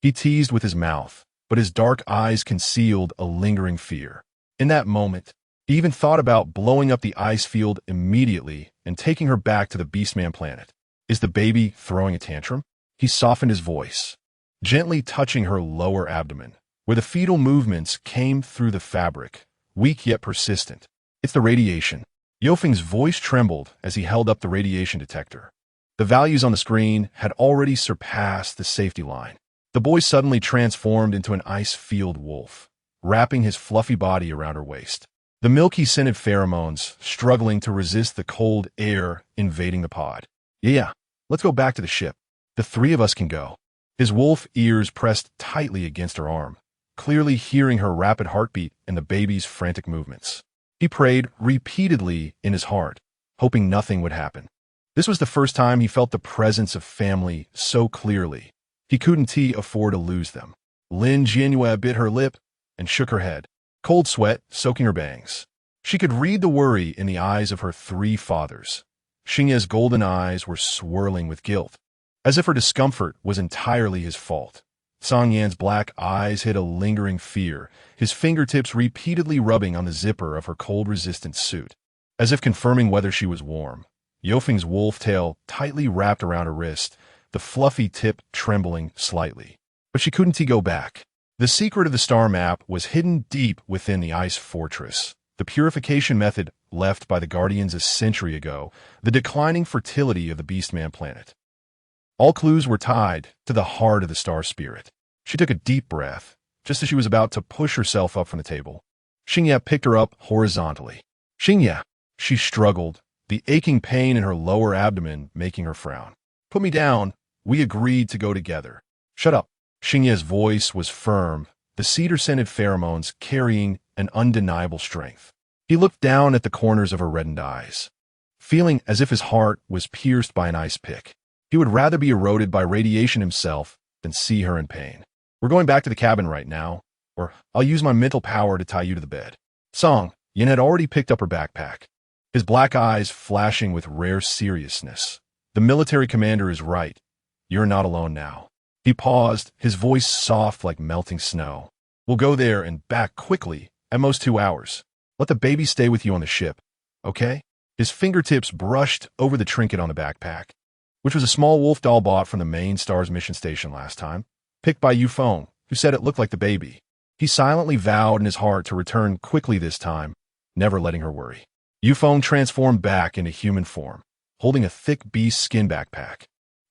He teased with his mouth, but his dark eyes concealed a lingering fear. In that moment, he even thought about blowing up the ice field immediately and taking her back to the beastman planet. Is the baby throwing a tantrum? He softened his voice, gently touching her lower abdomen, where the fetal movements came through the fabric, weak yet persistent. "It's the radiation." Yofeng's voice trembled as he held up the radiation detector. The values on the screen had already surpassed the safety line. The boy suddenly transformed into an ice-field wolf, wrapping his fluffy body around her waist. The milky-scented pheromones struggling to resist the cold air invading the pod. "Yeah, let's go back to the ship. The 3 of us can go." His wolf ears pressed tightly against her arm, clearly hearing her rapid heartbeat and the baby's frantic movements. He prayed repeatedly in his heart, hoping nothing would happen. This was the first time he felt the presence of family so clearly. He couldn't afford to lose them. Lin Jianyue bit her lip and shook her head, cold sweat soaking her bangs. She could read the worry in the eyes of her 3 fathers. Xingye's golden eyes were swirling with guilt, as if her discomfort was entirely his fault. Song Yan's black eyes hid a lingering fear, his fingertips repeatedly rubbing on the zipper of her cold-resistant suit, as if confirming whether she was warm. Yofeng's wolf tail tightly wrapped around her wrist, the fluffy tip trembling slightly. But she couldn't go back. The secret of the star map was hidden deep within the ice fortress. The purification method left by the Guardians a century ago, the declining fertility of the beastman planet. All clues were tied to the heart of the star spirit. She took a deep breath, just as she was about to push herself up from the table. Xingye picked her up horizontally. "Xingye," she struggled, the aching pain in her lower abdomen making her frown. "Put me down. We agreed to go together." "Shut up." Xingye's voice was firm, the cedar-scented pheromones carrying an undeniable strength. He looked down at the corners of her reddened eyes, feeling as if his heart was pierced by an ice pick. He would rather be eroded by radiation himself than see her in pain. "We're going back to the cabin right now, or I'll use my mental power to tie you to the bed." Song Yin had already picked up her backpack, his black eyes flashing with rare seriousness. "The military commander is right. You're not alone now." He paused, his voice soft like melting snow. "We'll go there and back quickly, at most 2 hours. Let the baby stay with you on the ship, okay?" His fingertips brushed over the trinket on the backpack, which was a small wolf doll bought from the main star's mission station last time, picked by Yufeng, who said it looked like the baby. He silently vowed in his heart to return quickly this time, never letting her worry. Yufeng transformed back into human form, holding a thick beast skin backpack,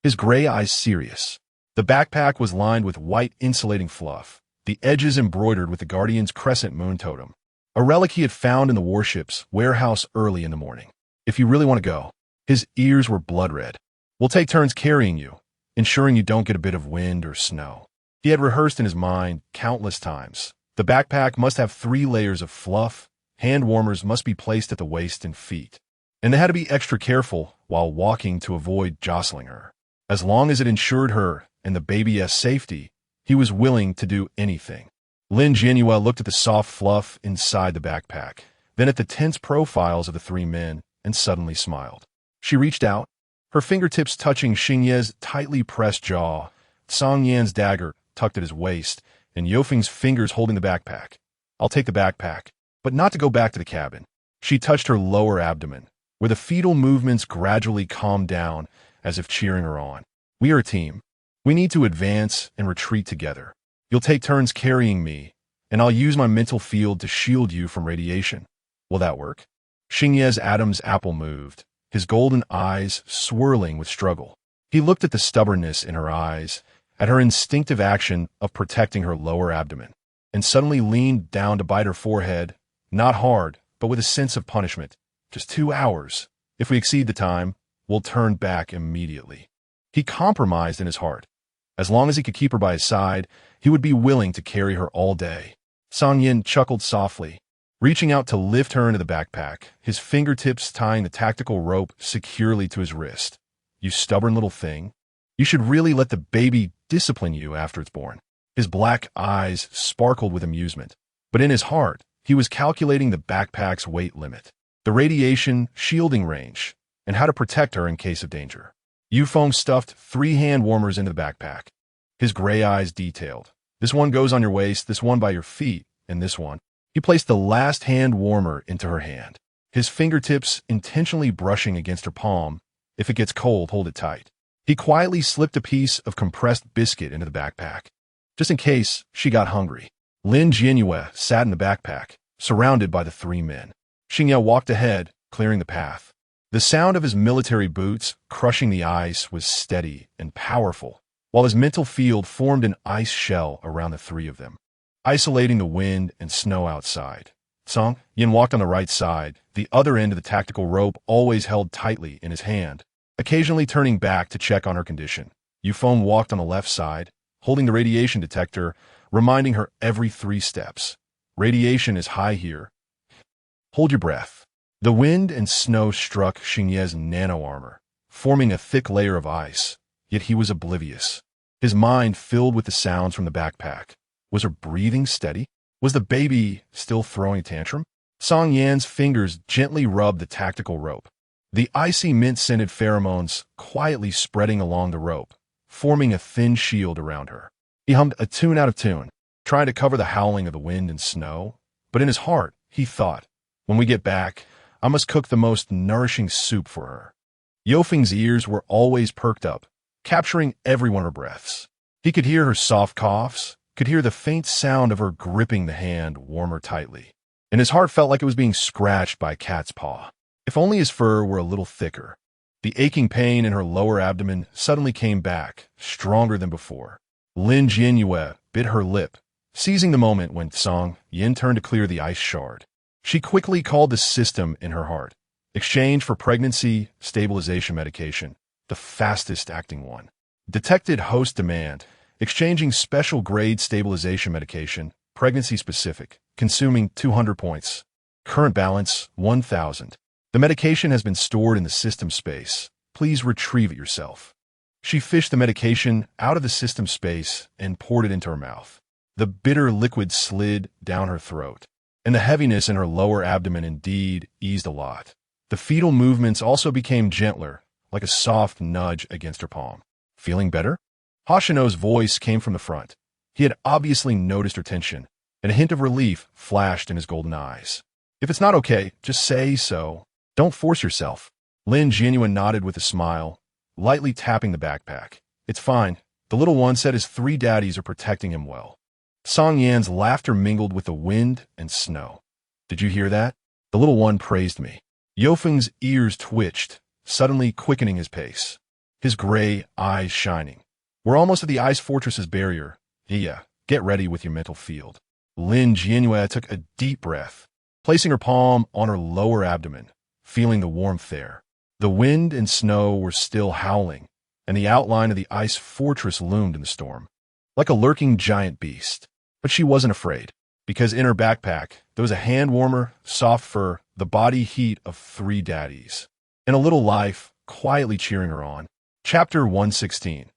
his gray eyes serious. The backpack was lined with white insulating fluff, the edges embroidered with the Guardian's crescent moon totem, a relic he had found in the warship's warehouse early in the morning. If you really want to go. His ears were blood red. We'll take turns carrying you, ensuring you don't get a bit of wind or snow. He had rehearsed in his mind countless times. The backpack must have 3 layers of fluff, hand warmers must be placed at the waist and feet, and they had to be extra careful while walking to avoid jostling her. As long as it ensured her and the baby's safety, he was willing to do anything. Lin Jianyue looked at the soft fluff inside the backpack, then at the tense profiles of the 3 men, and suddenly smiled. She reached out, her fingertips touching Xingye's tightly pressed jaw, Song Yan's dagger tucked at his waist, and Yofeng's fingers holding the backpack. I'll take the backpack, but not to go back to the cabin. She touched her lower abdomen, where the fetal movements gradually calmed down as if cheering her on. We are a team. We need to advance and retreat together. You'll take turns carrying me, and I'll use my mental field to shield you from radiation. Will that work? Xingye's Adam's apple moved, his golden eyes swirling with struggle. He looked at the stubbornness in her eyes, at her instinctive action of protecting her lower abdomen, and suddenly leaned down to bite her forehead, not hard, but with a sense of punishment. Just 2 hours. If we exceed the time, we'll turn back immediately. He compromised in his heart. As long as he could keep her by his side, he would be willing to carry her all day. Song Yin chuckled softly, reaching out to lift her into the backpack, his fingertips tying the tactical rope securely to his wrist. You stubborn little thing. You should really let the baby discipline you after it's born. His black eyes sparkled with amusement, but in his heart, he was calculating the backpack's weight limit, the radiation shielding range, and how to protect her in case of danger. Yufeng stuffed 3 hand warmers into the backpack, his gray eyes detailed. This one goes on your waist, this one by your feet, and this one. He placed the last hand warmer into her hand, his fingertips intentionally brushing against her palm. If it gets cold, hold it tight. He quietly slipped a piece of compressed biscuit into the backpack, just in case she got hungry. Lin Jianyue sat in the backpack, surrounded by the 3 men. Xingye walked ahead, clearing the path. The sound of his military boots crushing the ice was steady and powerful, while his mental field formed an ice shell around the 3 of them, isolating the wind and snow outside. Song Yin walked on the right side, the other end of the tactical rope always held tightly in his hand, occasionally turning back to check on her condition. Yufeng walked on the left side, holding the radiation detector, reminding her every 3 steps. Radiation is high here. Hold your breath. The wind and snow struck Xingye's nano armor, forming a thick layer of ice, yet he was oblivious. His mind filled with the sounds from the backpack. Was her breathing steady? Was the baby still throwing a tantrum? Song Yan's fingers gently rubbed the tactical rope, the icy mint-scented pheromones quietly spreading along the rope, forming a thin shield around her. He hummed a tune out of tune, trying to cover the howling of the wind and snow, but in his heart, he thought, when we get back, I must cook the most nourishing soup for her. Yofeng's ears were always perked up, capturing every one of her breaths. He could hear her soft coughs, could hear the faint sound of her gripping the hand warmer tightly, and his heart felt like it was being scratched by a cat's paw. If only his fur were a little thicker. The aching pain in her lower abdomen suddenly came back, stronger than before. Lin Jianyue bit her lip, seizing the moment when Song Yin turned to clear the ice shard. She quickly called the system in her heart. Exchange for pregnancy stabilization medication, the fastest acting one. Detected host demand, exchanging special grade stabilization medication, pregnancy specific, consuming 200 points. Current balance, 1,000. The medication has been stored in the system space. Please retrieve it yourself. She fished the medication out of the system space and poured it into her mouth. The bitter liquid slid down her throat, and the heaviness in her lower abdomen indeed eased a lot. The fetal movements also became gentler, like a soft nudge against her palm. Feeling better? Hoshino's voice came from the front. He had obviously noticed her tension, and a hint of relief flashed in his golden eyes. If it's not okay, just say so. Don't force yourself. Lin Jianyue nodded with a smile, lightly tapping the backpack. It's fine. The little one said his 3 daddies are protecting him well. Song Yan's laughter mingled with the wind and snow. Did you hear that? The little one praised me. Yofeng's ears twitched, suddenly quickening his pace, his gray eyes shining. We're almost at the ice fortress's barrier. Yeah, Get ready with your mental field. Lin Jianyue took a deep breath, placing her palm on her lower abdomen, feeling the warmth there. The wind and snow were still howling, and the outline of the ice fortress loomed in the storm, like a lurking giant beast. But she wasn't afraid, because in her backpack there was a hand warmer, soft fur, the body heat of 3 daddies, and a little life quietly cheering her on. Chapter 116.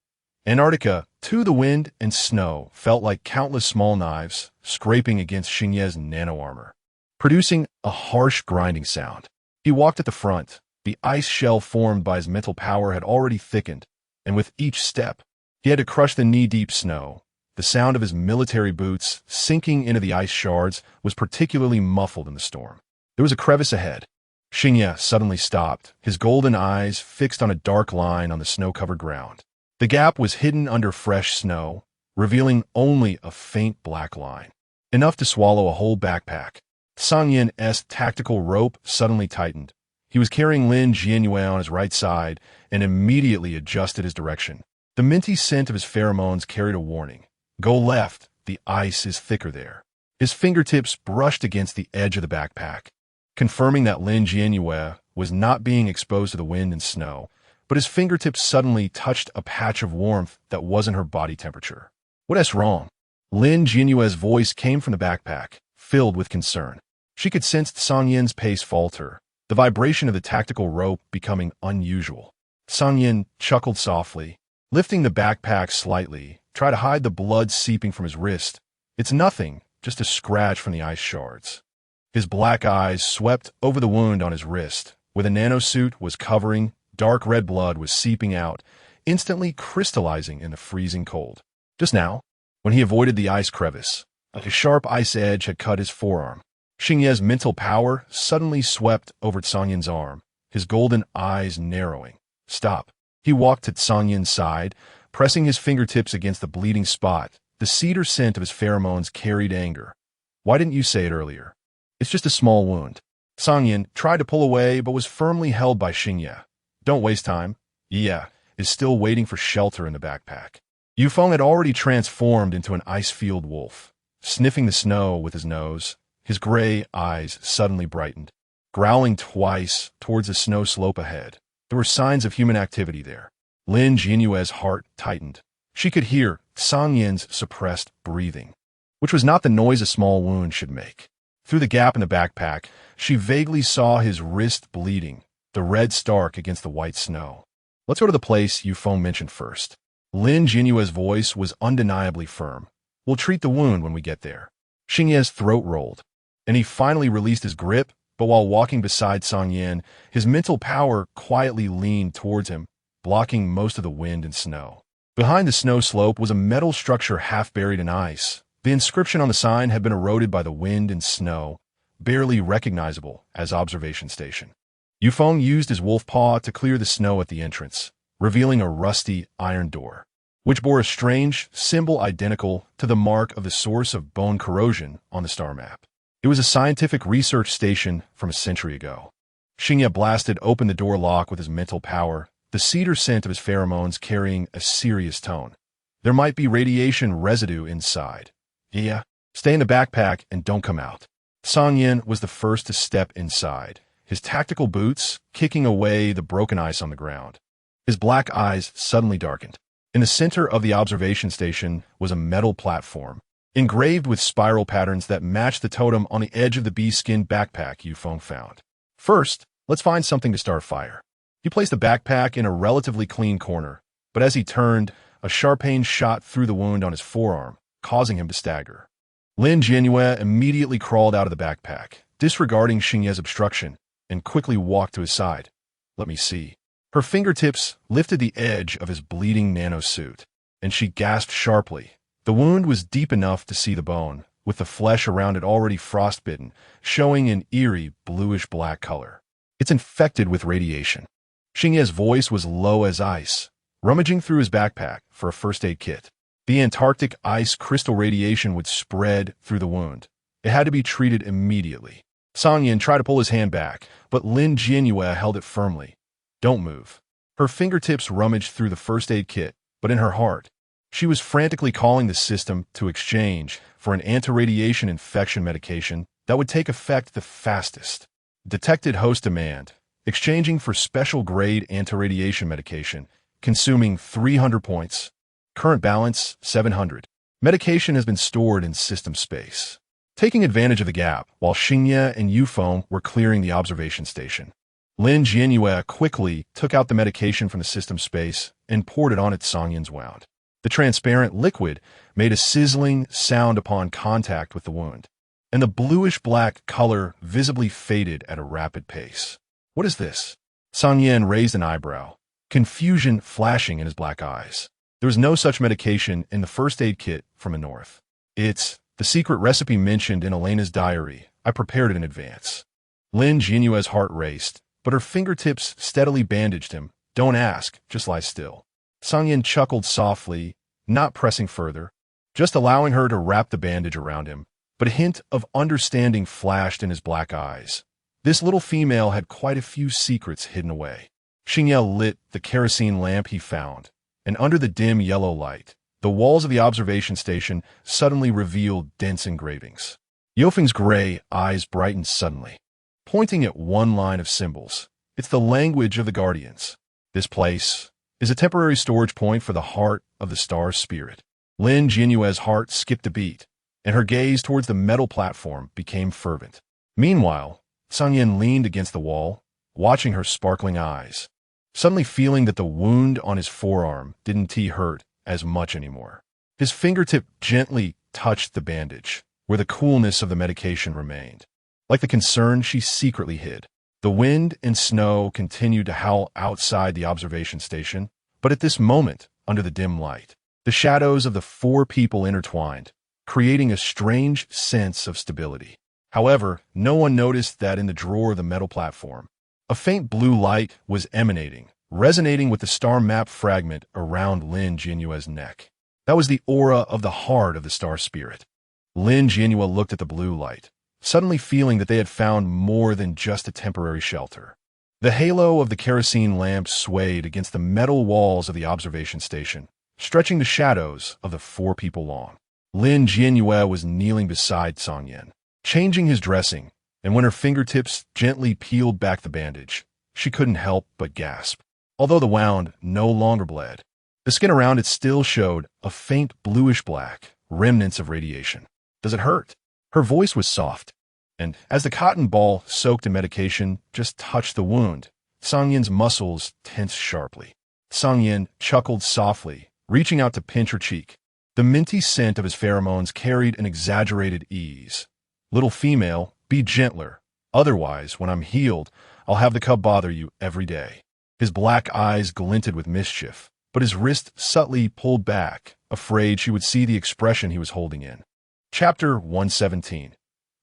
Antarctica. The wind and snow felt like countless small knives scraping against Xingye's nano-armor, producing a harsh grinding sound. He walked at the front. The ice shell formed by his mental power had already thickened, and with each step, he had to crush the knee-deep snow. The sound of his military boots sinking into the ice shards was particularly muffled in the storm. There was a crevice ahead. Xingye suddenly stopped, his golden eyes fixed on a dark line on the snow-covered ground. The gap was hidden under fresh snow, revealing only a faint black line, enough to swallow a whole backpack. Sang Yin's tactical rope suddenly tightened. He was carrying Lin Jianyue on his right side and immediately adjusted his direction. The minty scent of his pheromones carried a warning. Go left, the ice is thicker there. His fingertips brushed against the edge of the backpack, confirming that Lin Jianyue was not being exposed to the wind and snow, but his fingertips suddenly touched a patch of warmth that wasn't her body temperature. What's wrong? Lin Jianyue's voice came from the backpack, filled with concern. She could sense Sang Yin's pace falter, the vibration of the tactical rope becoming unusual. Sang Yin chuckled softly, lifting the backpack slightly, tried to hide the blood seeping from his wrist. It's nothing, just a scratch from the ice shards. His black eyes swept over the wound on his wrist, where the nanosuit was covering. Dark red blood was seeping out, instantly crystallizing in the freezing cold. Just now, when he avoided the ice crevice, a sharp ice edge had cut his forearm. Xingye's mental power suddenly swept over Sang Yin's arm, his golden eyes narrowing. Stop. He walked to Sang Yin's side, pressing his fingertips against the bleeding spot. The cedar scent of his pheromones carried anger. Why didn't you say it earlier? It's just a small wound. Sang Yin tried to pull away but was firmly held by Xingye. Don't waste time. Ye is still waiting for shelter in the backpack. Yufeng had already transformed into an ice-field wolf, sniffing the snow with his nose. His gray eyes suddenly brightened, growling twice towards the snow slope ahead. There were signs of human activity there. Lin Jianyue's heart tightened. She could hear Sang Yin's suppressed breathing, which was not the noise a small wound should make. Through the gap in the backpack, she vaguely saw his wrist bleeding, the red stark against the white snow. Let's go to the place Yufeng mentioned first. Lin Jianyue's voice was undeniably firm. We'll treat the wound when we get there. Xingye's throat rolled, and he finally released his grip, but while walking beside Sang Yin, his mental power quietly leaned towards him, blocking most of the wind and snow. Behind the snow slope was a metal structure half buried in ice. The inscription on the sign had been eroded by the wind and snow, barely recognizable as observation station. Yufeng used his wolf paw to clear the snow at the entrance, revealing a rusty iron door, which bore a strange symbol identical to the mark of the source of bone corrosion on the star map. It was a scientific research station from a century ago. Xingye blasted open the door lock with his mental power, the cedar scent of his pheromones carrying a serious tone. There might be radiation residue inside. Yeah, stay in the backpack and don't come out. Sang Yin was the first to step inside, his tactical boots kicking away the broken ice on the ground. His black eyes suddenly darkened. In the center of the observation station was a metal platform, engraved with spiral patterns that matched the totem on the edge of the bee-skin backpack Yufeng found. First, let's find something to start fire. He placed the backpack in a relatively clean corner, but as he turned, a sharp pain shot through the wound on his forearm, causing him to stagger. Lin Jianyue immediately crawled out of the backpack, disregarding Xingye's obstruction, and quickly walked to his side. Let me see. Her fingertips lifted the edge of his bleeding nanosuit, and she gasped sharply. The wound was deep enough to see the bone, with the flesh around it already frostbitten, showing an eerie bluish-black color. It's infected with radiation. Xingye's voice was low as ice, rummaging through his backpack for a first aid kit. The Antarctic ice crystal radiation would spread through the wound. It had to be treated immediately. Sang Yin tried to pull his hand back, but Lin Jianyue held it firmly. Don't move. Her fingertips rummaged through the first aid kit, but in her heart, She was frantically calling the system to exchange for an anti-radiation infection medication that would take effect the fastest. Detected host demand, exchanging for special-grade anti-radiation medication, consuming 300 points. Current balance, 700. Medication has been stored in system space. Taking advantage of the gap, while Xingye and Yueyue were clearing the observation station, Lin Jianyue quickly took out the medication from the system space and poured it on its Songyan's wound. The transparent liquid made a sizzling sound upon contact with the wound, and the bluish-black color visibly faded at a rapid pace. What is this? Songyan raised an eyebrow, confusion flashing in his black eyes. There was no such medication in the first aid kit from the north. It's the secret recipe mentioned in Elena's diary. I prepared it in advance. Lin Jianyue's heart raced, but her fingertips steadily bandaged him. Don't ask, just lie still. Songyan chuckled softly, not pressing further, just allowing her to wrap the bandage around him. But a hint of understanding flashed in his black eyes. This little female had quite a few secrets hidden away. Xingye lit the kerosene lamp he found, and under the dim yellow light, the walls of the observation station suddenly revealed dense engravings. Yuefeng's gray eyes brightened suddenly, pointing at one line of symbols. It's the language of the Guardians. This place is a temporary storage point for the heart of the star's spirit. Lin Jianyue's heart skipped a beat, and her gaze towards the metal platform became fervent. Meanwhile, Songyan leaned against the wall, watching her sparkling eyes, suddenly feeling that the wound on his forearm didn't hurt as much anymore. His fingertip gently touched the bandage, where the coolness of the medication remained. Like the concern she secretly hid, the wind and snow continued to howl outside the observation station, but at this moment, under the dim light, the shadows of the four people intertwined, creating a strange sense of stability. However, no one noticed that in the drawer of the metal platform, a faint blue light was emanating, resonating with the star map fragment around Lin Jianyue's neck. That was the aura of the heart of the star spirit. Lin Jianyue looked at the blue light, suddenly feeling that they had found more than just a temporary shelter. The halo of the kerosene lamp swayed against the metal walls of the observation station, stretching the shadows of the four people long. Lin Jianyue was kneeling beside Songyan, changing his dressing, and when her fingertips gently peeled back the bandage, she couldn't help but gasp. Although the wound no longer bled, the skin around it still showed a faint bluish-black remnants of radiation. Does it hurt? Her voice was soft, and as the cotton ball soaked in medication just touched the wound, Songyan's muscles tensed sharply. Songyan chuckled softly, reaching out to pinch her cheek. The minty scent of his pheromones carried an exaggerated ease. Little female, be gentler. Otherwise, when I'm healed, I'll have the cub bother you every day. His black eyes glinted with mischief, but his wrist subtly pulled back, afraid she would see the expression he was holding in. Chapter 117.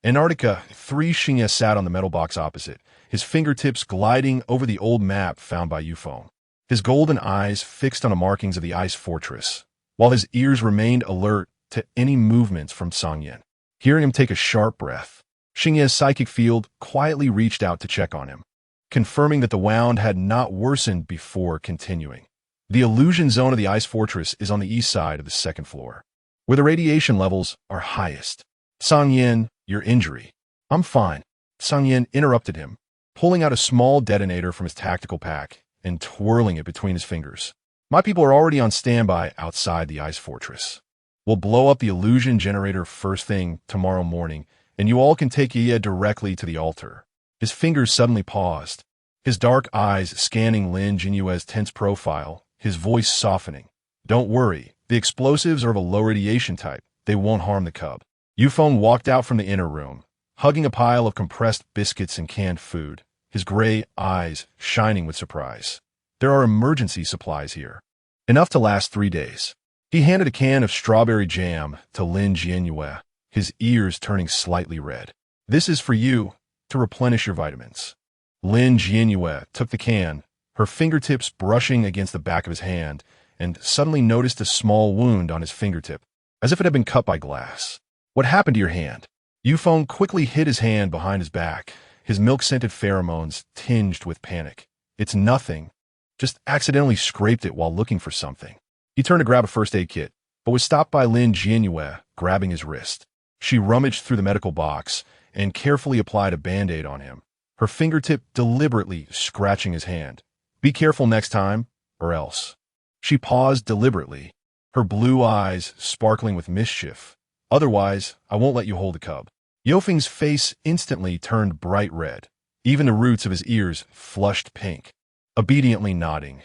Antarctica. 3. Xingye sat on the metal box opposite, his fingertips gliding over the old map found by Yueyue. His golden eyes fixed on the markings of the ice fortress, while his ears remained alert to any movements from Songyan. Hearing him take a sharp breath, Xingye's psychic field quietly reached out to check on him, confirming that the wound had not worsened before continuing. The illusion zone of the ice fortress is on the east side of the second floor, where the radiation levels are highest. Songyan, your injury. I'm fine. Songyan interrupted him, pulling out a small detonator from his tactical pack and twirling it between his fingers. My people are already on standby outside the ice fortress. We'll blow up the illusion generator first thing tomorrow morning, and you all can take Yueyue directly to the altar. His fingers suddenly paused, his dark eyes scanning Lin Jianyue's tense profile, his voice softening. Don't worry, the explosives are of a low radiation type. They won't harm the cub. Yueyue walked out from the inner room, hugging a pile of compressed biscuits and canned food, his gray eyes shining with surprise. There are emergency supplies here, enough to last 3 days. He handed a can of strawberry jam to Lin Jianyue, his ears turning slightly red. This is for you, to replenish your vitamins. Lin Jianyue took the can, her fingertips brushing against the back of his hand, and suddenly noticed a small wound on his fingertip, as if it had been cut by glass. What happened to your hand? Yueyue quickly hid his hand behind his back, his milk-scented pheromones tinged with panic. It's nothing. Just accidentally scraped it while looking for something. He turned to grab a first aid kit, but was stopped by Lin Jianyue, grabbing his wrist. She rummaged through the medical box and carefully applied a Band-Aid on him, her fingertip deliberately scratching his hand. "Be careful next time, or else." She paused deliberately, her blue eyes sparkling with mischief. "Otherwise, I won't let you hold the cub." Yofeng's face instantly turned bright red. Even the roots of his ears flushed pink. Obediently nodding.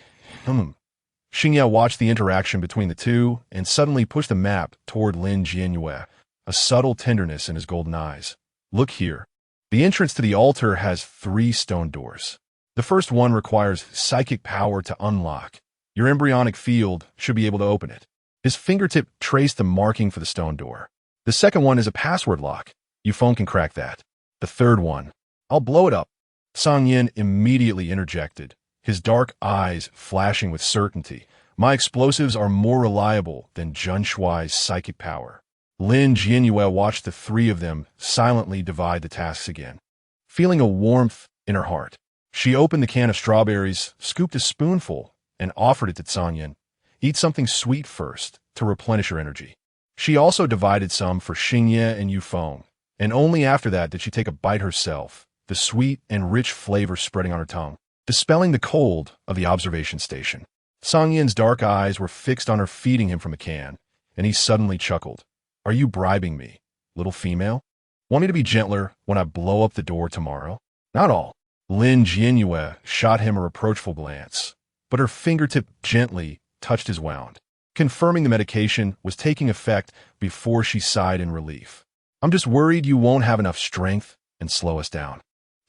Xingye watched the interaction between the two and suddenly pushed the map toward Lin Jianyue, a subtle tenderness in his golden eyes. "Look here. The entrance to the altar has 3 stone doors. The first one requires psychic power to unlock. Your embryonic field should be able to open it." His fingertip traced the marking for the stone door. "The second one is a password lock. Yufeng can crack that. The third one, I'll blow it up." Song Yin immediately interjected, his dark eyes flashing with certainty. "My explosives are more reliable than Zhen Shuai's psychic power." Lin Jianyue watched the 3 of them silently divide the tasks again. Feeling a warmth in her heart, she opened the can of strawberries, scooped a spoonful, and offered it to Song Yin. "Eat something sweet first to replenish your energy." She also divided some for Xingye and Yufeng, and only after that did she take a bite herself, the sweet and rich flavor spreading on her tongue, dispelling the cold of the observation station. Song Yin's dark eyes were fixed on her feeding him from the can, and he suddenly chuckled. "Are you bribing me, little female? Want me to be gentler when I blow up the door tomorrow?" "Not all." Lin Jianyue shot him a reproachful glance, but her fingertip gently touched his wound, confirming the medication was taking effect before she sighed in relief. "I'm just worried you won't have enough strength and slow us down."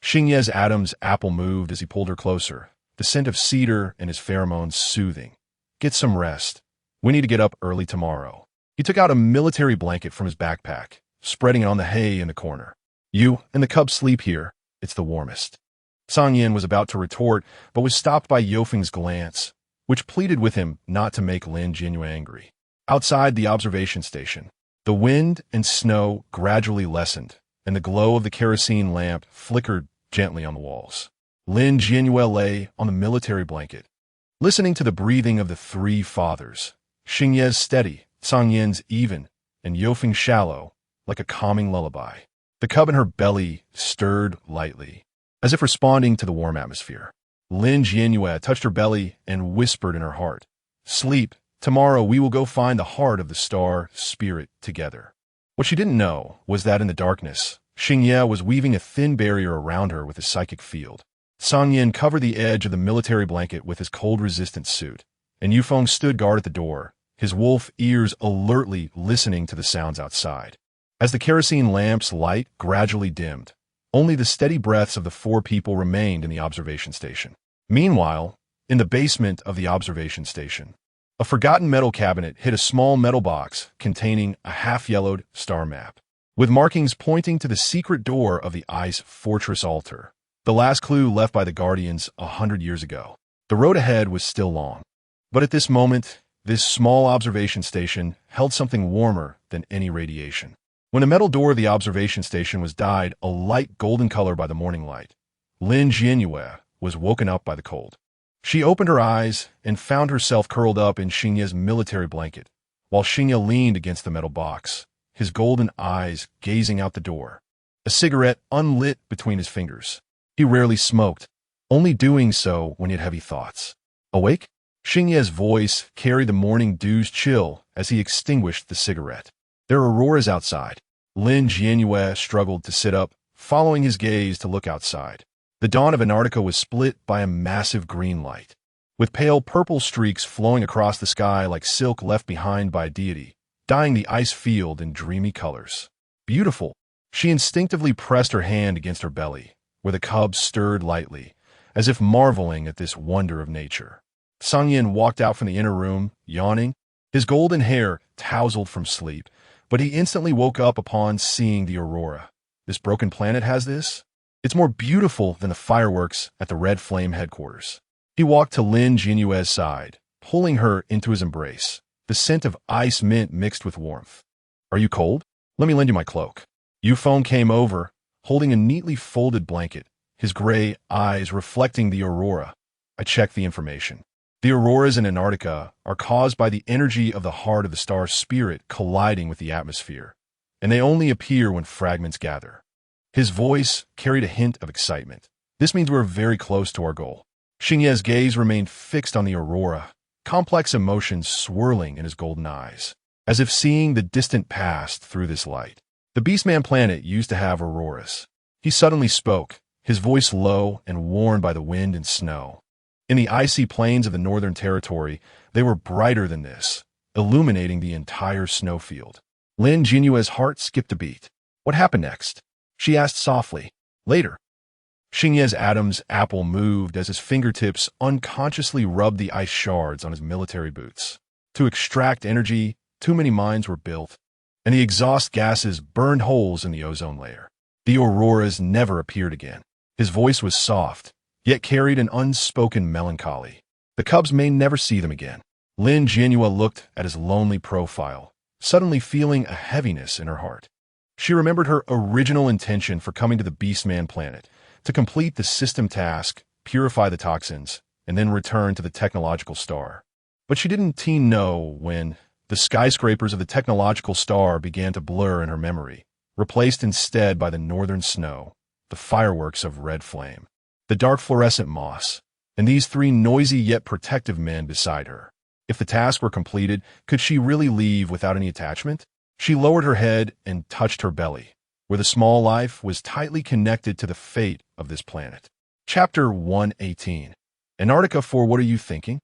Xingye's Adam's apple moved as he pulled her closer, the scent of cedar and his pheromones soothing. "Get some rest. We need to get up early tomorrow." He took out a military blanket from his backpack, spreading it on the hay in the corner. "You and the cub sleep here. It's the warmest." Song Yin was about to retort, but was stopped by Yofeng's glance, which pleaded with him not to make Lin Jianyue angry. Outside the observation station, the wind and snow gradually lessened, and the glow of the kerosene lamp flickered gently on the walls. Lin Jianyue lay on the military blanket, listening to the breathing of the 3 fathers, Xingye's steady, Song Yin's even, and Yofeng's shallow, like a calming lullaby. The cub in her belly stirred lightly, as if responding to the warm atmosphere. Lin Jianyue touched her belly and whispered in her heart, "Sleep. Tomorrow we will go find the heart of the star spirit together." What she didn't know was that in the darkness, Xingye was weaving a thin barrier around her with his psychic field. Song Yin covered the edge of the military blanket with his cold-resistant suit, and Yufeng stood guard at the door, his wolf ears alertly listening to the sounds outside. As the kerosene lamp's light gradually dimmed, only the steady breaths of the 4 people remained in the observation station. Meanwhile, in the basement of the observation station, a forgotten metal cabinet hid a small metal box containing a half-yellowed star map, with markings pointing to the secret door of the ice fortress altar, the last clue left by the Guardians 100 years ago. The road ahead was still long, but at this moment, this small observation station held something warmer than any radiation. When the metal door of the observation station was dyed a light golden color by the morning light, Lin Jianyue was woken up by the cold. She opened her eyes and found herself curled up in Xingye's military blanket, while Xingye leaned against the metal box, his golden eyes gazing out the door, a cigarette unlit between his fingers. He rarely smoked, only doing so when he had heavy thoughts. "Awake?" Xingye's voice carried the morning dew's chill as he extinguished the cigarette. "There are auroras outside." Lin Jianyue struggled to sit up, following his gaze to look outside. The dawn of Antarctica was split by a massive green light, with pale purple streaks flowing across the sky like silk left behind by a deity, dyeing the ice field in dreamy colors. "Beautiful." She instinctively pressed her hand against her belly, where the cub stirred lightly, as if marveling at this wonder of nature. Song Yin walked out from the inner room, yawning. His golden hair tousled from sleep, but he instantly woke up upon seeing the aurora. This broken planet has this? It's more beautiful than the fireworks at the Red Flame headquarters. He walked to Lin Jianyue's side, pulling her into his embrace, the scent of ice mint mixed with warmth. "Are you cold? Let me lend you my cloak." Yufeng came over, holding a neatly folded blanket, his gray eyes reflecting the aurora. "I checked the information. The auroras in Antarctica are caused by the energy of the heart of the star's spirit colliding with the atmosphere, and they only appear when fragments gather. His voice carried a hint of excitement. This means we're very close to our goal. Xingye's gaze remained fixed on the aurora, complex emotions swirling in his golden eyes, as if seeing the distant past through this light. The Beastman planet used to have auroras. He suddenly spoke, his voice low and worn by the wind and snow. In the icy plains of the Northern Territory, they were brighter than this, illuminating the entire snowfield. Lin Jianyue's heart skipped a beat. What happened next? She asked softly. Later. Xingye's Adam's apple moved as his fingertips unconsciously rubbed the ice shards on his military boots. To extract energy, too many mines were built, and the exhaust gases burned holes in the ozone layer. The auroras never appeared again. His voice was soft, yet carried an unspoken melancholy. The cubs may never see them again. Lin Jianyue looked at his lonely profile, suddenly feeling a heaviness in her heart. She remembered her original intention for coming to the Beastman planet, to complete the system task, purify the toxins, and then return to the technological star. But she didn't know when the skyscrapers of the technological star began to blur in her memory, replaced instead by the northern snow, the fireworks of red flame, the dark fluorescent moss, and these three noisy yet protective men beside her. If the task were completed, could she really leave without any attachment? She lowered her head and touched her belly, where the small life was tightly connected to the fate of this planet. Chapter 118. Antarctica for what are you thinking?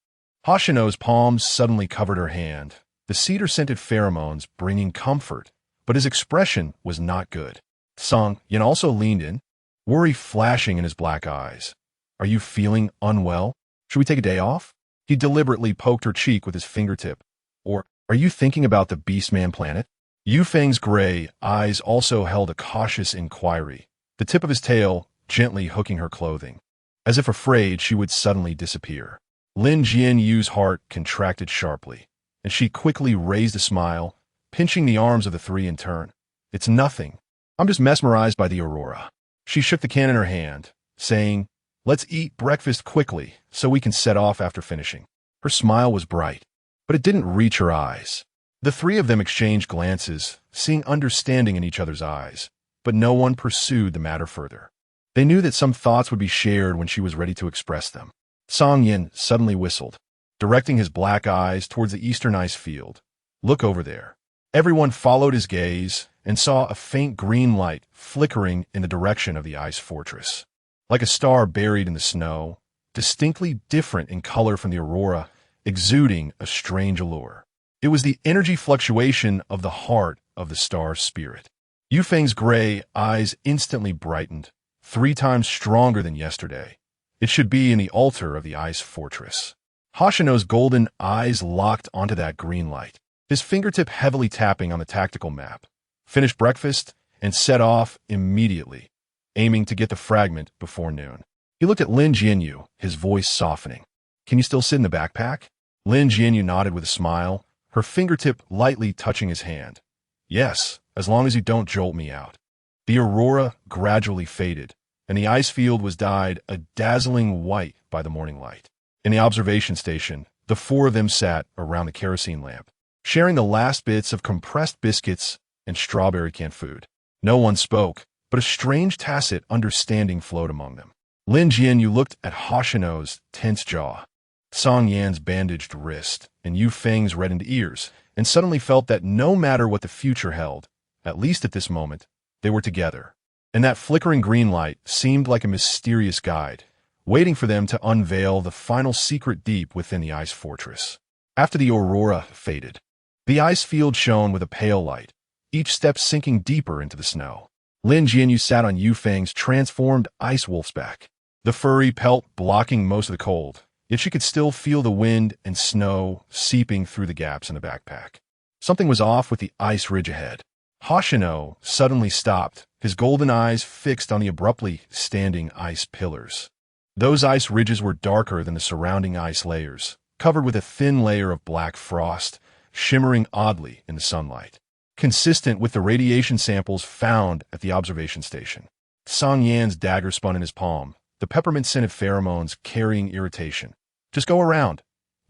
Hoshino's palms suddenly covered her hand, the cedar-scented pheromones bringing comfort, but his expression was not good. Song Yin also leaned in, worry flashing in his black eyes. Are you feeling unwell? Should we take a day off? He deliberately poked her cheek with his fingertip. Or, are you thinking about the Beastman planet? Yufeng's gray eyes also held a cautious inquiry, the tip of his tail gently hooking her clothing, as if afraid she would suddenly disappear. Lin Jianyue's heart contracted sharply, and she quickly raised a smile, pinching the arms of the three in turn. It's nothing. I'm just mesmerized by the aurora. She shook the can in her hand, saying, let's eat breakfast quickly so we can set off after finishing. Her smile was bright, but it didn't reach her eyes. The three of them exchanged glances, seeing understanding in each other's eyes, but no one pursued the matter further. They knew that some thoughts would be shared when she was ready to express them. Song Yin suddenly whistled, directing his black eyes towards the eastern ice field. Look over there. Everyone followed his gaze and saw a faint green light flickering in the direction of the ice fortress. Like a star buried in the snow, distinctly different in color from the aurora, exuding a strange allure. It was the energy fluctuation of the heart of the star's spirit. Yufeng's gray eyes instantly brightened, 3 times stronger than yesterday. It should be in the altar of the ice fortress. Hoshino's golden eyes locked onto that green light, his fingertip heavily tapping on the tactical map. Finished breakfast and set off immediately, aiming to get the fragment before noon. He looked at Lin Jianyue, his voice softening. Can you still sit in the backpack? Lin Jianyue nodded with a smile, her fingertip lightly touching his hand. Yes, as long as you don't jolt me out. The aurora gradually faded, and the ice field was dyed a dazzling white by the morning light. In the observation station, the 4 of them sat around the kerosene lamp, sharing the last bits of compressed biscuits and strawberry canned food. No one spoke, but a strange tacit understanding flowed among them. Lin Jianyue looked at Hoshino's tense jaw, Song Yan's bandaged wrist, and Yufeng's reddened ears, and suddenly felt that no matter what the future held, at least at this moment, they were together. And that flickering green light seemed like a mysterious guide, waiting for them to unveil the final secret deep within the ice fortress. After the aurora faded, the ice field shone with a pale light, each step sinking deeper into the snow. Lin Jianyue sat on Yufeng's transformed ice wolf's back, the furry pelt blocking most of the cold, yet she could still feel the wind and snow seeping through the gaps in the backpack. Something was off with the ice ridge ahead. Hoshino suddenly stopped, his golden eyes fixed on the abruptly standing ice pillars. Those ice ridges were darker than the surrounding ice layers, covered with a thin layer of black frost, shimmering oddly in the sunlight, consistent with the radiation samples found at the observation station. Song Yan's dagger spun in his palm, the peppermint-scented pheromones carrying irritation. Just go around.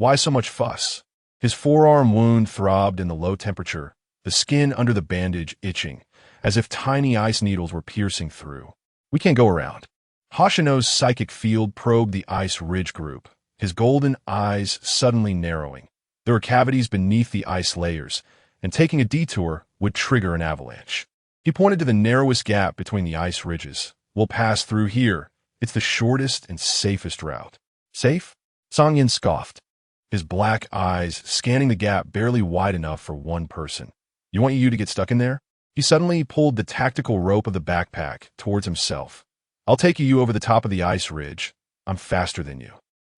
Why so much fuss? His forearm wound throbbed in the low temperature, the skin under the bandage itching, as if tiny ice needles were piercing through. We can't go around. Hoshino's psychic field probed the ice ridge group, his golden eyes suddenly narrowing. There were cavities beneath the ice layers, and taking a detour would trigger an avalanche. He pointed to the narrowest gap between the ice ridges. We'll pass through here. It's the shortest and safest route. Safe? Song Yin scoffed, his black eyes scanning the gap barely wide enough for one person. You want you to get stuck in there? He suddenly pulled the tactical rope of the backpack towards himself. I'll take you over the top of the ice ridge. I'm faster than you.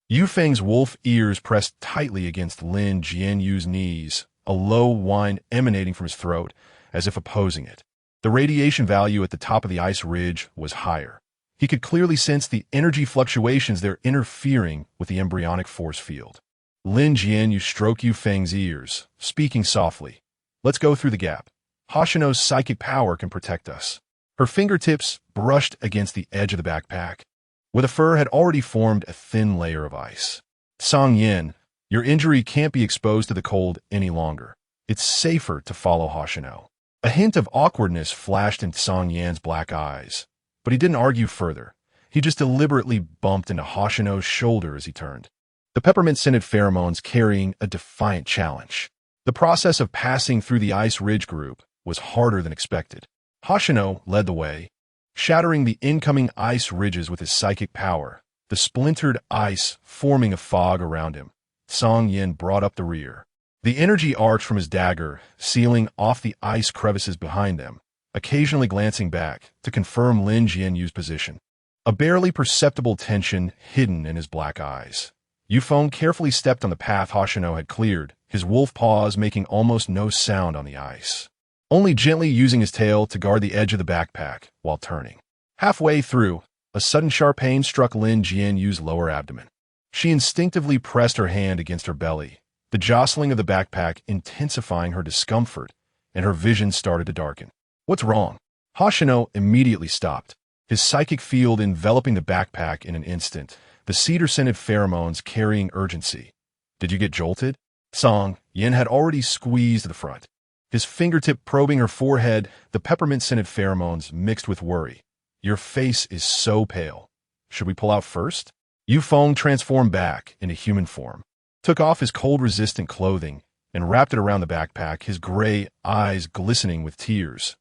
Yu Feng's wolf ears pressed tightly against Lin Jianyue's knees, a low whine emanating from his throat, as if opposing it. The radiation value at the top of the ice ridge was higher. He could clearly sense the energy fluctuations there interfering with the embryonic force field. Lin Jianyue stroked Yu Feng's ears, speaking softly. Let's go through the gap. Hoshino's psychic power can protect us. Her fingertips brushed against the edge of the backpack, where the fur had already formed a thin layer of ice. Song Yin, your injury can't be exposed to the cold any longer. It's safer to follow Hoshino. A hint of awkwardness flashed in Song Yan's black eyes, but he didn't argue further. He just deliberately bumped into Hoshino's shoulder as he turned, the peppermint-scented pheromones carrying a defiant challenge. The process of passing through the ice ridge group was harder than expected. Hoshino led the way, shattering the incoming ice ridges with his psychic power, the splintered ice forming a fog around him. Song Yin brought up the rear, the energy arched from his dagger, sealing off the ice crevices behind them, occasionally glancing back to confirm Lin Jianyue's position. A barely perceptible tension hidden in his black eyes. Yu Feng carefully stepped on the path Hoshino had cleared, his wolf paws making almost no sound on the ice, only gently using his tail to guard the edge of the backpack while turning. Halfway through, a sudden sharp pain struck Lin Jianyue's lower abdomen. She instinctively pressed her hand against her belly, the jostling of the backpack intensifying her discomfort, and her vision started to darken. What's wrong? Hoshino immediately stopped, his psychic field enveloping the backpack in an instant, the cedar-scented pheromones carrying urgency. Did you get jolted? Song Yin had already squeezed the front, his fingertip probing her forehead, the peppermint-scented pheromones mixed with worry. Your face is so pale. Should we pull out first? Yu Feng transformed back into human form, took off his cold-resistant clothing, and wrapped it around the backpack, his gray eyes glistening with tears.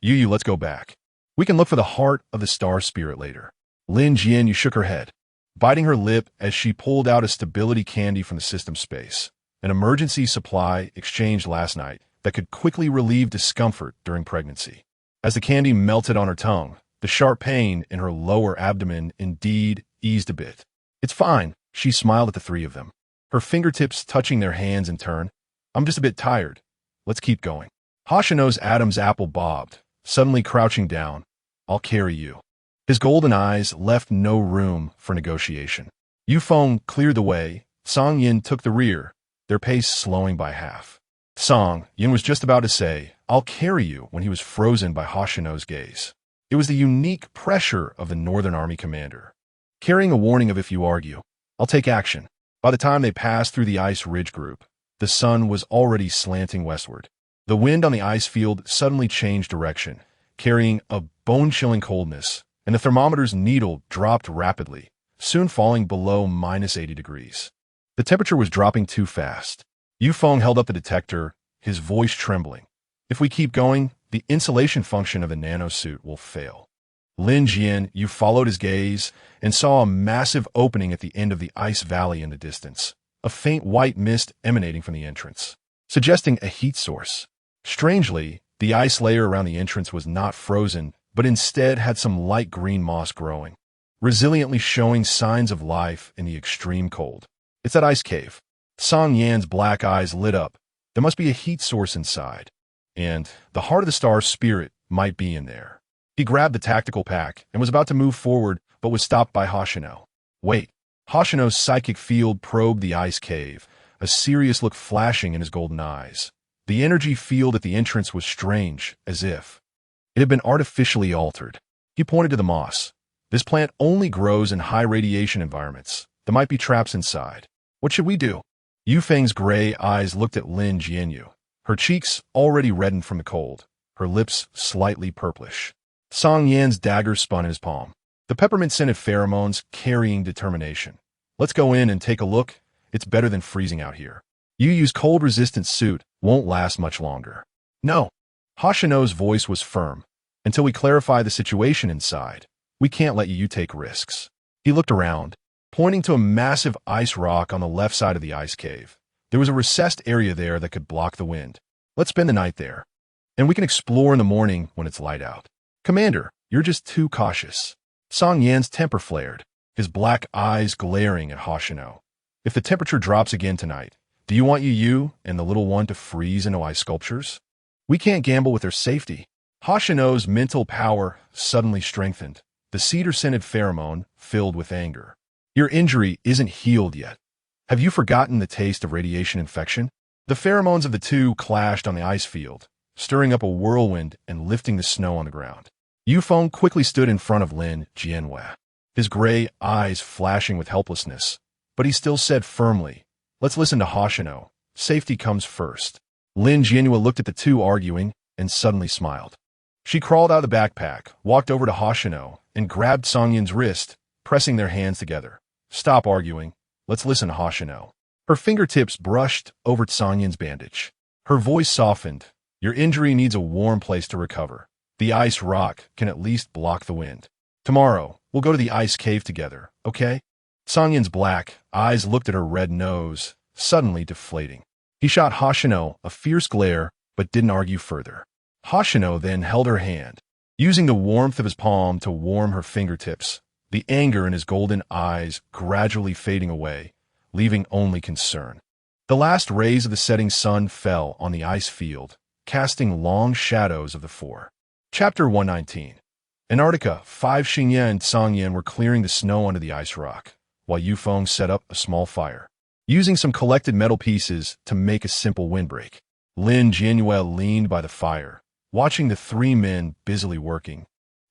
Yueyue, let's go back. We can look for the heart of the star spirit later. Lin Jianyue shook her head, biting her lip as she pulled out a stability candy from the system space, an emergency supply exchanged last night that could quickly relieve discomfort during pregnancy. As the candy melted on her tongue, the sharp pain in her lower abdomen indeed eased a bit. It's fine, she smiled at the three of them, her fingertips touching their hands in turn. I'm just a bit tired. Let's keep going. Hoshino's Adam's apple bobbed, suddenly crouching down. I'll carry you. His golden eyes left no room for negotiation. Yu Feng cleared the way. Song Yin took the rear, their pace slowing by half. Song Yin was just about to say, I'll carry you, when he was frozen by Hoshino's gaze. It was the unique pressure of the Northern Army commander, carrying a warning of if you argue, I'll take action. By the time they passed through the ice ridge group, the sun was already slanting westward. The wind on the ice field suddenly changed direction, carrying a bone-chilling coldness, and the thermometer's needle dropped rapidly, soon falling below -80 degrees. The temperature was dropping too fast. Yu Feng held up the detector, his voice trembling. If we keep going, the insulation function of the nanosuit will fail. Lin Jianyue followed his gaze and saw a massive opening at the end of the ice valley in the distance, a faint white mist emanating from the entrance, suggesting a heat source. Strangely, the ice layer around the entrance was not frozen, but instead had some light green moss growing, resiliently showing signs of life in the extreme cold. It's that ice cave. Song Yan's black eyes lit up. There must be a heat source inside, and the heart of the star spirit might be in there. He grabbed the tactical pack and was about to move forward, but was stopped by Hoshino. Wait. Hoshino's psychic field probed the ice cave, a serious look flashing in his golden eyes. The energy field at the entrance was strange, as if it had been artificially altered. He pointed to the moss. This plant only grows in high radiation environments. There might be traps inside. What should we do? Yufeng's gray eyes looked at Lin Jianyue. Her cheeks already reddened from the cold, her lips slightly purplish. Song Yan's dagger spun in his palm. The peppermint-scented pheromones carrying determination. Let's go in and take a look. It's better than freezing out here. Yueyue's cold-resistant suit won't last much longer. No. Hoshino's voice was firm. Until we clarify the situation inside, we can't let Yueyue take risks. He looked around, pointing to a massive ice rock on the left side of the ice cave. There was a recessed area there that could block the wind. Let's spend the night there, and we can explore in the morning when it's light out. Commander, you're just too cautious. Song Yan's temper flared, his black eyes glaring at Hoshino. If the temperature drops again tonight, do you want Yueyue and the little one to freeze into ice sculptures? We can't gamble with their safety. Hoshino's mental power suddenly strengthened, the cedar-scented pheromone filled with anger. Your injury isn't healed yet. Have you forgotten the taste of radiation infection? The pheromones of the two clashed on the ice field, stirring up a whirlwind and lifting the snow on the ground. Yufeng quickly stood in front of Lin Jianyue, his gray eyes flashing with helplessness, but he still said firmly, "Let's listen to Hoshino. Safety comes first." Lin Jianyue looked at the two arguing and suddenly smiled. She crawled out of the backpack, walked over to Hoshino, and grabbed Song Yan's wrist, pressing their hands together. "Stop arguing. Let's listen to Hoshino." Her fingertips brushed over Song Yan's bandage. Her voice softened. "Your injury needs a warm place to recover. The ice rock can at least block the wind. Tomorrow, we'll go to the ice cave together, okay?" Song Yan's black eyes looked at her red nose, suddenly deflating. He shot Hoshino a fierce glare, but didn't argue further. Hoshino then held her hand, using the warmth of his palm to warm her fingertips, the anger in his golden eyes gradually fading away, leaving only concern. The last rays of the setting sun fell on the ice field, casting long shadows of the four. Chapter 119. Antarctica. 5 Xingye and Song Yan were clearing the snow under the ice rock, while Yufeng set up a small fire, using some collected metal pieces to make a simple windbreak. Lin Jianyue leaned by the fire, watching the three men busily working,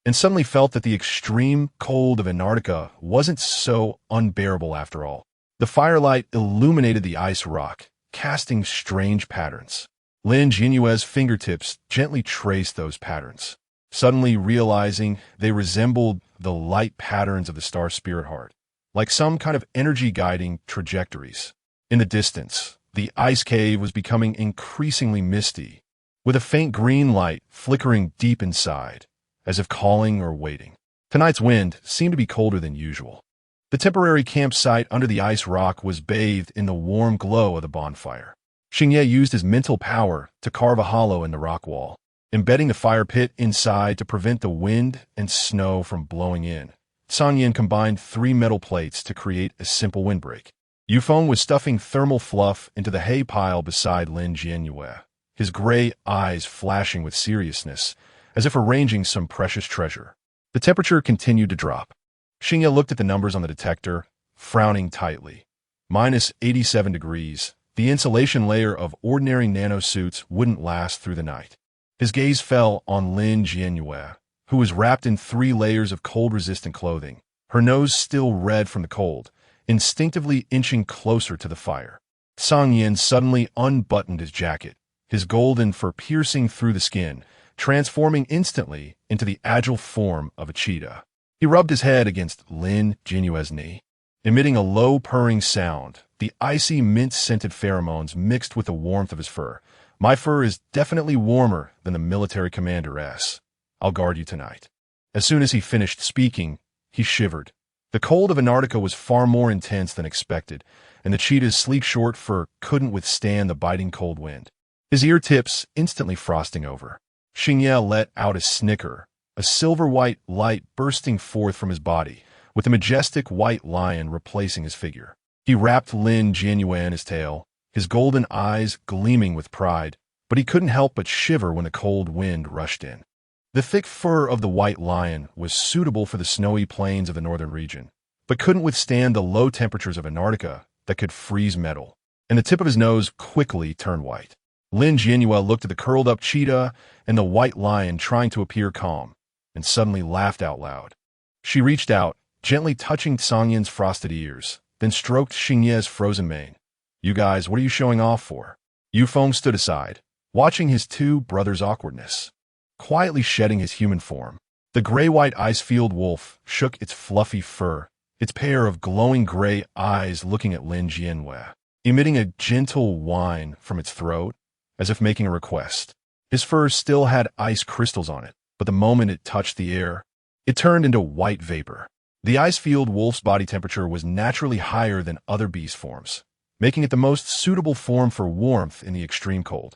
and suddenly felt that the extreme cold of Antarctica wasn't so unbearable after all. The firelight illuminated the ice rock, casting strange patterns. Lin Jianyue's fingertips gently traced those patterns, suddenly realizing they resembled the light patterns of the star Spirit Heart, like some kind of energy guiding trajectories. In the distance, the ice cave was becoming increasingly misty, with a faint green light flickering deep inside, as if calling or waiting. Tonight's wind seemed to be colder than usual. The temporary campsite under the ice rock was bathed in the warm glow of the bonfire. Xingye used his mental power to carve a hollow in the rock wall, embedding the fire pit inside to prevent the wind and snow from blowing in. Song Yan combined 3 metal plates to create a simple windbreak. Yufeng was stuffing thermal fluff into the hay pile beside Lin Jianyue, his gray eyes flashing with seriousness, as if arranging some precious treasure. The temperature continued to drop. Xingye looked at the numbers on the detector, frowning tightly. -87 degrees. The insulation layer of ordinary nanosuits wouldn't last through the night. His gaze fell on Lin Jianyue, who was wrapped in 3 layers of cold-resistant clothing, her nose still red from the cold, instinctively inching closer to the fire. Song Yan suddenly unbuttoned his jacket, his golden fur piercing through the skin, transforming instantly into the agile form of a cheetah. He rubbed his head against Lin Jianyue's knee. Emitting a low purring sound, the icy mint-scented pheromones mixed with the warmth of his fur. "My fur is definitely warmer than the military commander's. I'll guard you tonight." As soon as he finished speaking, he shivered. The cold of Antarctica was far more intense than expected, and the cheetah's sleek short fur couldn't withstand the biting cold wind. His ear tips instantly frosting over. Xingye let out a snicker, a silver-white light bursting forth from his body, with a majestic white lion replacing his figure. He wrapped Lin Jianyue in his tail, his golden eyes gleaming with pride, but he couldn't help but shiver when the cold wind rushed in. The thick fur of the white lion was suitable for the snowy plains of the northern region, but couldn't withstand the low temperatures of Antarctica that could freeze metal, and the tip of his nose quickly turned white. Lin Jianyue looked at the curled-up cheetah and the white lion trying to appear calm, and suddenly laughed out loud. She reached out, gently touching Song Yan's frosted ears, then stroked Xingye's frozen mane. "You guys, what are you showing off for?" Yufeng stood aside, watching his two brothers' awkwardness. Quietly shedding his human form, the gray-white ice-field wolf shook its fluffy fur, its pair of glowing gray eyes looking at Lin Jianyue, emitting a gentle whine from its throat, as if making a request. His fur still had ice crystals on it, but the moment it touched the air, it turned into white vapor. The ice-field wolf's body temperature was naturally higher than other beast forms, making it the most suitable form for warmth in the extreme cold.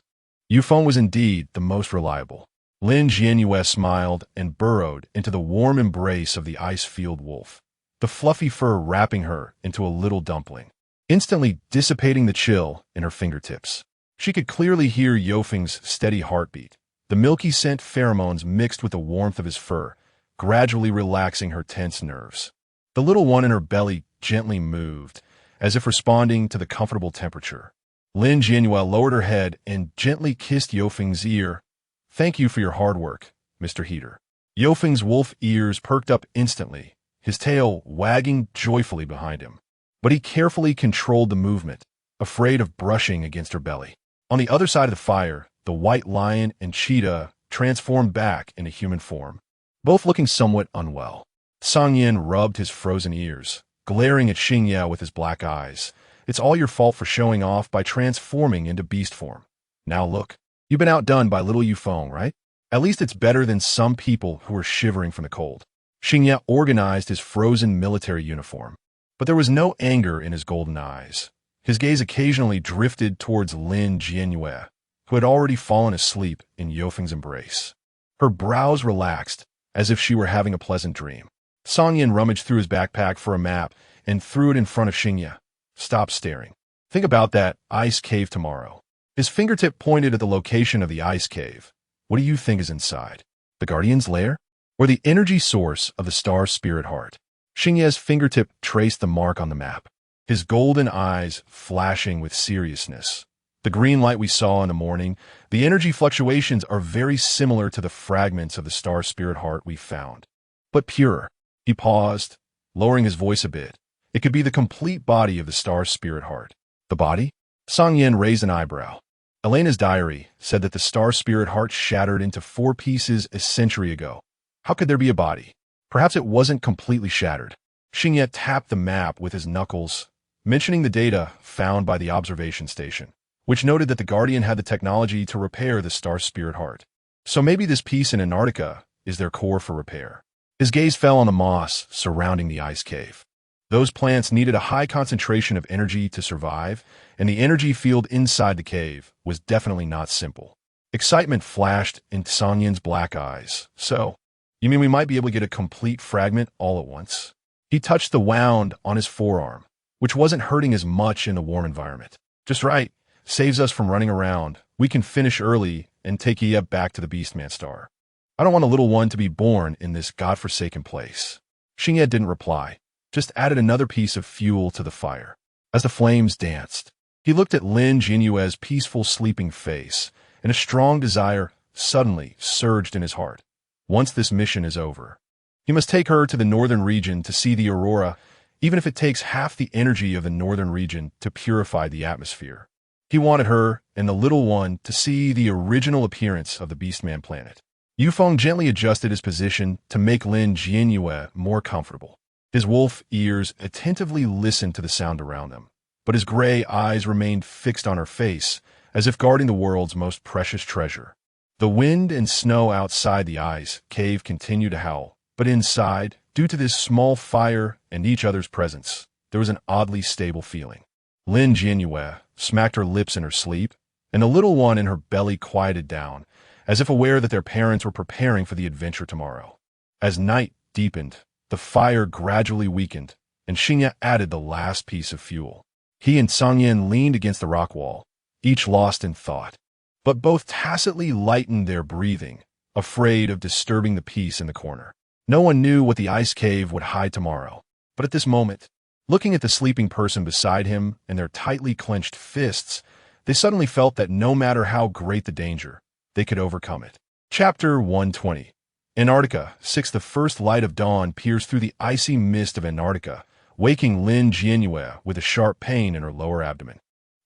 Yufeng was indeed the most reliable. Lin Jianyue smiled and burrowed into the warm embrace of the ice-field wolf, the fluffy fur wrapping her into a little dumpling, instantly dissipating the chill in her fingertips. She could clearly hear Yufeng's steady heartbeat, the milky scent pheromones mixed with the warmth of his fur, gradually relaxing her tense nerves. The little one in her belly gently moved, as if responding to the comfortable temperature. Lin Jianyue lowered her head and gently kissed Yufeng's ear. "Thank you for your hard work, Mr. Heater." Yofeng's wolf ears perked up instantly, his tail wagging joyfully behind him. But he carefully controlled the movement, afraid of brushing against her belly. On the other side of the fire, the white lion and cheetah transformed back into human form, both looking somewhat unwell. Sangyin rubbed his frozen ears, glaring at Xingye with his black eyes. "It's all your fault for showing off by transforming into beast form. Now look. You've been outdone by little Yufeng, right? At least it's better than some people who are shivering from the cold." Xingye organized his frozen military uniform, but there was no anger in his golden eyes. His gaze occasionally drifted towards Lin Jianyue, who had already fallen asleep in Yofeng's embrace. Her brows relaxed, as if she were having a pleasant dream. Sangyin rummaged through his backpack for a map and threw it in front of Xingye. "Stop staring. Think about that ice cave tomorrow." His fingertip pointed at the location of the ice cave. "What do you think is inside? The Guardian's lair? Or the energy source of the star's spirit heart?" Xingye's fingertip traced the mark on the map, his golden eyes flashing with seriousness. "The green light we saw in the morning, the energy fluctuations are very similar to the fragments of the star's spirit heart we found. But purer." He paused, lowering his voice a bit. "It could be the complete body of the star's spirit heart." "The body?" Sangyin raised an eyebrow. Elena's diary said that the star spirit heart shattered into 4 pieces a century ago. How could there be a body? Perhaps it wasn't completely shattered. Xingye tapped the map with his knuckles, mentioning the data found by the observation station, which noted that the Guardian had the technology to repair the star spirit heart. So maybe this piece in Antarctica is their core for repair. His gaze fell on the moss surrounding the ice cave. Those plants needed a high concentration of energy to survive, and the energy field inside the cave was definitely not simple. Excitement flashed in Sangyin's black eyes. "So, you mean we might be able to get a complete fragment all at once?" He touched the wound on his forearm, which wasn't hurting as much in the warm environment. "Just right. Saves us from running around. We can finish early and take Yueyue back to the Beastman star. I don't want a little one to be born in this godforsaken place." Xingye didn't reply, just added another piece of fuel to the fire. As the flames danced, he looked at Lin Jianyue's peaceful sleeping face, and a strong desire suddenly surged in his heart. Once this mission is over, he must take her to the northern region to see the aurora, even if it takes half the energy of the northern region to purify the atmosphere. He wanted her and the little one to see the original appearance of the Beastman planet. Yufeng gently adjusted his position to make Lin Jianyue more comfortable. His wolf ears attentively listened to the sound around them, but his gray eyes remained fixed on her face, as if guarding the world's most precious treasure. The wind and snow outside the ice cave continued to howl, but inside, due to this small fire and each other's presence, there was an oddly stable feeling. Lin Jianyue smacked her lips in her sleep, and the little one in her belly quieted down, as if aware that their parents were preparing for the adventure tomorrow. As night deepened, the fire gradually weakened, and Xingye added the last piece of fuel. He and Sangyin leaned against the rock wall, each lost in thought, but both tacitly lightened their breathing, afraid of disturbing the peace in the corner. No one knew what the ice cave would hide tomorrow, but at this moment, looking at the sleeping person beside him and their tightly clenched fists, they suddenly felt that no matter how great the danger, they could overcome it. Chapter 120. Antarctica. 6. The first light of dawn pierced through the icy mist of Antarctica, waking Lin Jianyue with a sharp pain in her lower abdomen.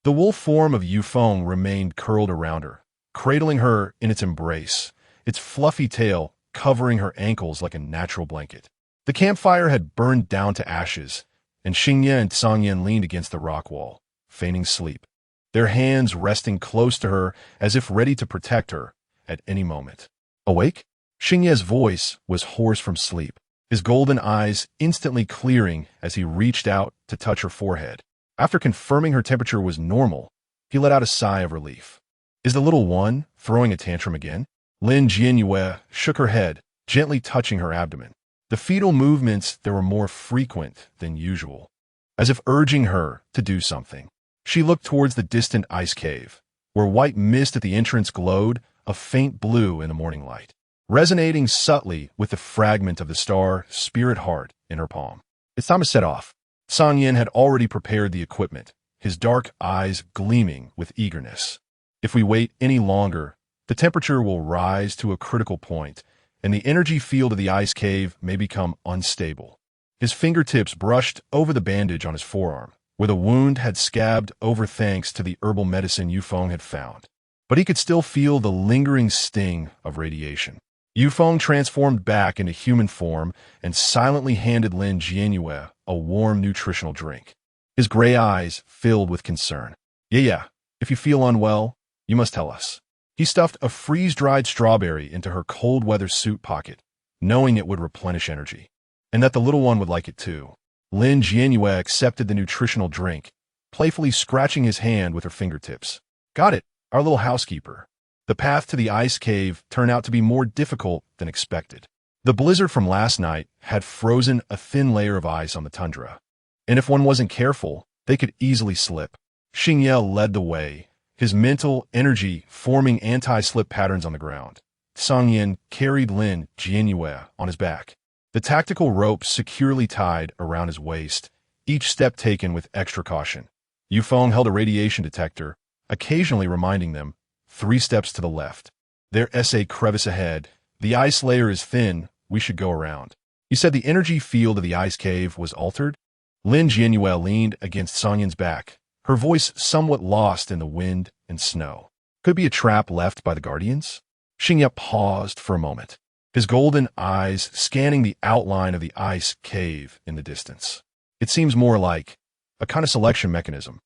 The wolf form of Yufeng remained curled around her, cradling her in its embrace, its fluffy tail covering her ankles like a natural blanket. The campfire had burned down to ashes, and Xingye and Sangyan leaned against the rock wall, feigning sleep, their hands resting close to her as if ready to protect her at any moment. Awake? Xingye's voice was hoarse from sleep, his golden eyes instantly clearing as he reached out to touch her forehead. After confirming her temperature was normal, he let out a sigh of relief. Is the little one throwing a tantrum again? Lin Jianyue shook her head, gently touching her abdomen. The fetal movements there were more frequent than usual, as if urging her to do something. She looked towards the distant ice cave, where white mist at the entrance glowed a faint blue in the morning light, resonating subtly with the fragment of the star spirit heart in her palm. It's time to set off. Sangyan had already prepared the equipment, his dark eyes gleaming with eagerness. If we wait any longer, the temperature will rise to a critical point, and the energy field of the ice cave may become unstable. His fingertips brushed over the bandage on his forearm, where the wound had scabbed over thanks to the herbal medicine Yufeng had found. But he could still feel the lingering sting of radiation. Yufeng transformed back into human form and silently handed Lin Jianyue a warm nutritional drink. His gray eyes filled with concern. Yeah, if you feel unwell, you must tell us. He stuffed a freeze-dried strawberry into her cold-weather suit pocket, knowing it would replenish energy, and that the little one would like it too. Lin Jianyue accepted the nutritional drink, playfully scratching his hand with her fingertips. Got it, our little housekeeper. The path to the ice cave turned out to be more difficult than expected. The blizzard from last night had frozen a thin layer of ice on the tundra, and if one wasn't careful, they could easily slip. Xingye led the way, his mental energy forming anti-slip patterns on the ground. Sangyan carried Lin Jianyue on his back, the tactical rope securely tied around his waist, each step taken with extra caution. Yufeng held a radiation detector, occasionally reminding them, 3 steps to the left. There's a crevice ahead. The ice layer is thin. We should go around. He said the energy field of the ice cave was altered. Lin Jianyue leaned against Sangyan's back, her voice somewhat lost in the wind and snow. Could be a trap left by the Guardians? Xingye paused for a moment, his golden eyes scanning the outline of the ice cave in the distance. It seems more like a kind of selection mechanism.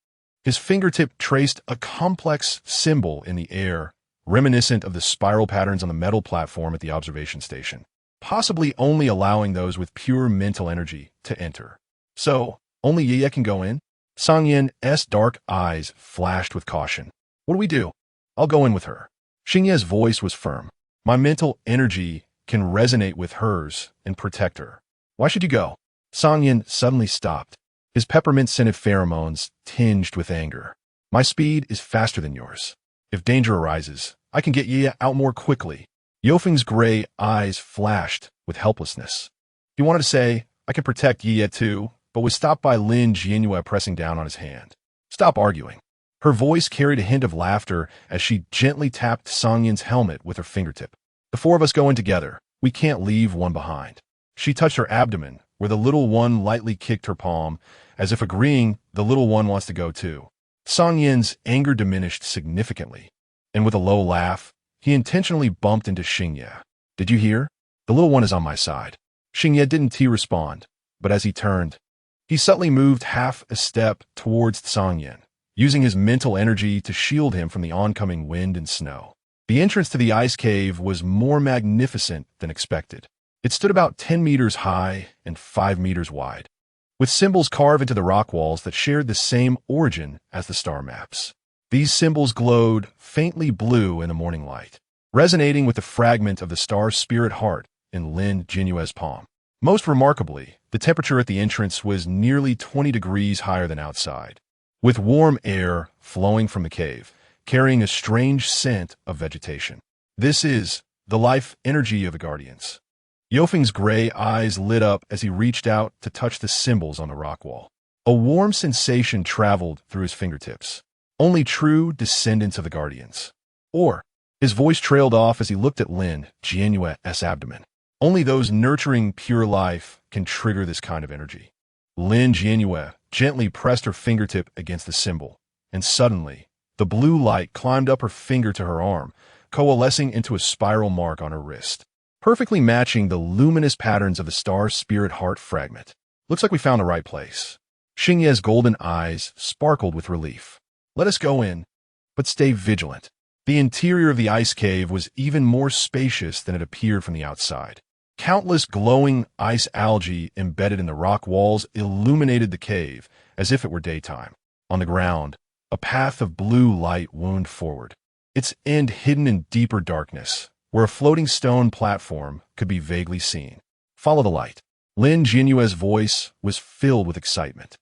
His fingertip traced a complex symbol in the air, reminiscent of the spiral patterns on the metal platform at the observation station, possibly only allowing those with pure mental energy to enter. So, only Yueyue can go in? Sangyan's dark eyes flashed with caution. What do we do? I'll go in with her. Xingye's voice was firm. My mental energy can resonate with hers and protect her. Why should you go? Sangyan suddenly stopped, his peppermint-scented pheromones tinged with anger. My speed is faster than yours. If danger arises, I can get Yueyue out more quickly. Yofeng's gray eyes flashed with helplessness. He wanted to say, I can protect Yueyue too, but was stopped by Lin Jianyue pressing down on his hand. Stop arguing. Her voice carried a hint of laughter as she gently tapped Sangyan's helmet with her fingertip. The 4 of us go in together. We can't leave one behind. She touched her abdomen, where the little one lightly kicked her palm, as if agreeing the little one wants to go too. Sangyan's anger diminished significantly, and with a low laugh, he intentionally bumped into Xingye. Did you hear? The little one is on my side. Xingye didn't respond, but as he turned, he subtly moved half a step towards Sangyan, using his mental energy to shield him from the oncoming wind and snow. The entrance to the ice cave was more magnificent than expected. It stood about 10 meters high and 5 meters wide, with symbols carved into the rock walls that shared the same origin as the star maps. These symbols glowed faintly blue in the morning light, resonating with the fragment of the star spirit heart in Lin Jianyue's palm. Most remarkably, the temperature at the entrance was nearly 20 degrees higher than outside, with warm air flowing from the cave, carrying a strange scent of vegetation. This is the life energy of the Guardians. Yofeng's gray eyes lit up as he reached out to touch the symbols on the rock wall. A warm sensation traveled through his fingertips. Only true descendants of the Guardians. Or, his voice trailed off as he looked at Lin Jianyue's abdomen. Only those nurturing pure life can trigger this kind of energy. Lin Jianyue gently pressed her fingertip against the symbol, and suddenly, the blue light climbed up her finger to her arm, coalescing into a spiral mark on her wrist, perfectly matching the luminous patterns of the star spirit heart fragment. Looks like we found the right place. Xingye's golden eyes sparkled with relief. Let us go in, but stay vigilant. The interior of the ice cave was even more spacious than it appeared from the outside. Countless glowing ice algae embedded in the rock walls illuminated the cave as if it were daytime. On the ground, a path of blue light wound forward, its end hidden in deeper darkness, where a floating stone platform could be vaguely seen. Follow the light. Lin Jianyue's voice was filled with excitement.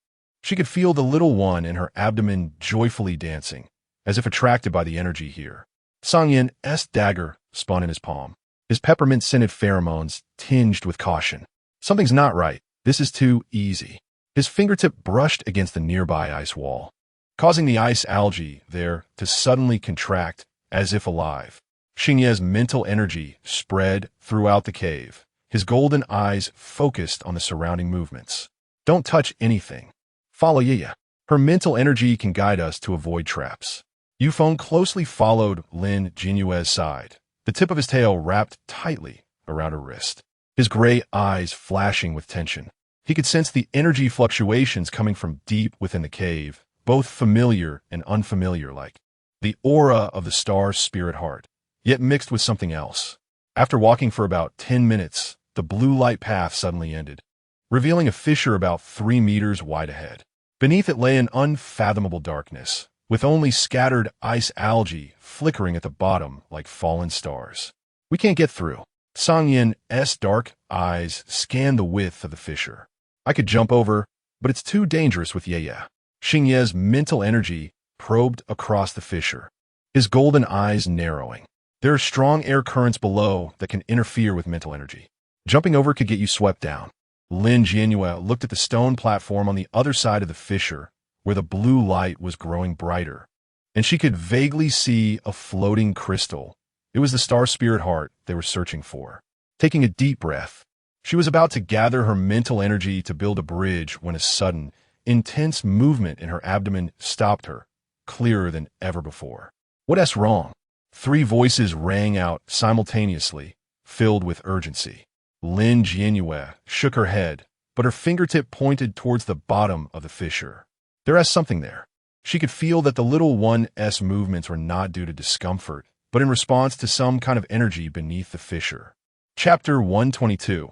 She could feel the little one in her abdomen joyfully dancing, as if attracted by the energy here. Sangyan's dagger spun in his palm, his peppermint-scented pheromones tinged with caution. Something's not right. This is too easy. His fingertip brushed against the nearby ice wall, causing the ice algae there to suddenly contract as if alive. Xingye's mental energy spread throughout the cave, his golden eyes focused on the surrounding movements. Don't touch anything. Follow Yueyue. Her mental energy can guide us to avoid traps. Yufeng closely followed Lin Jianyue's side, the tip of his tail wrapped tightly around her wrist, his gray eyes flashing with tension. He could sense the energy fluctuations coming from deep within the cave, both familiar and unfamiliar like the aura of the star spirit heart, yet mixed with something else. After walking for about 10 minutes, the blue light path suddenly ended, revealing a fissure about 3 meters wide ahead. Beneath it lay an unfathomable darkness, with only scattered ice algae flickering at the bottom like fallen stars. We can't get through. Sangyan's dark eyes scanned the width of the fissure. I could jump over, but it's too dangerous with Yueyue. Xingye's mental energy probed across the fissure, his golden eyes narrowing. There are strong air currents below that can interfere with mental energy. Jumping over could get you swept down. Lin Jianyue looked at the stone platform on the other side of the fissure, where the blue light was growing brighter, and she could vaguely see a floating crystal. It was the star spirit heart they were searching for. Taking a deep breath, she was about to gather her mental energy to build a bridge when a sudden, intense movement in her abdomen stopped her, clearer than ever before. What's wrong? 3 voices rang out simultaneously, filled with urgency. Lin Jianyue shook her head, but her fingertip pointed towards the bottom of the fissure. There is something there. She could feel that the little one's movements were not due to discomfort, but in response to some kind of energy beneath the fissure. Chapter 122.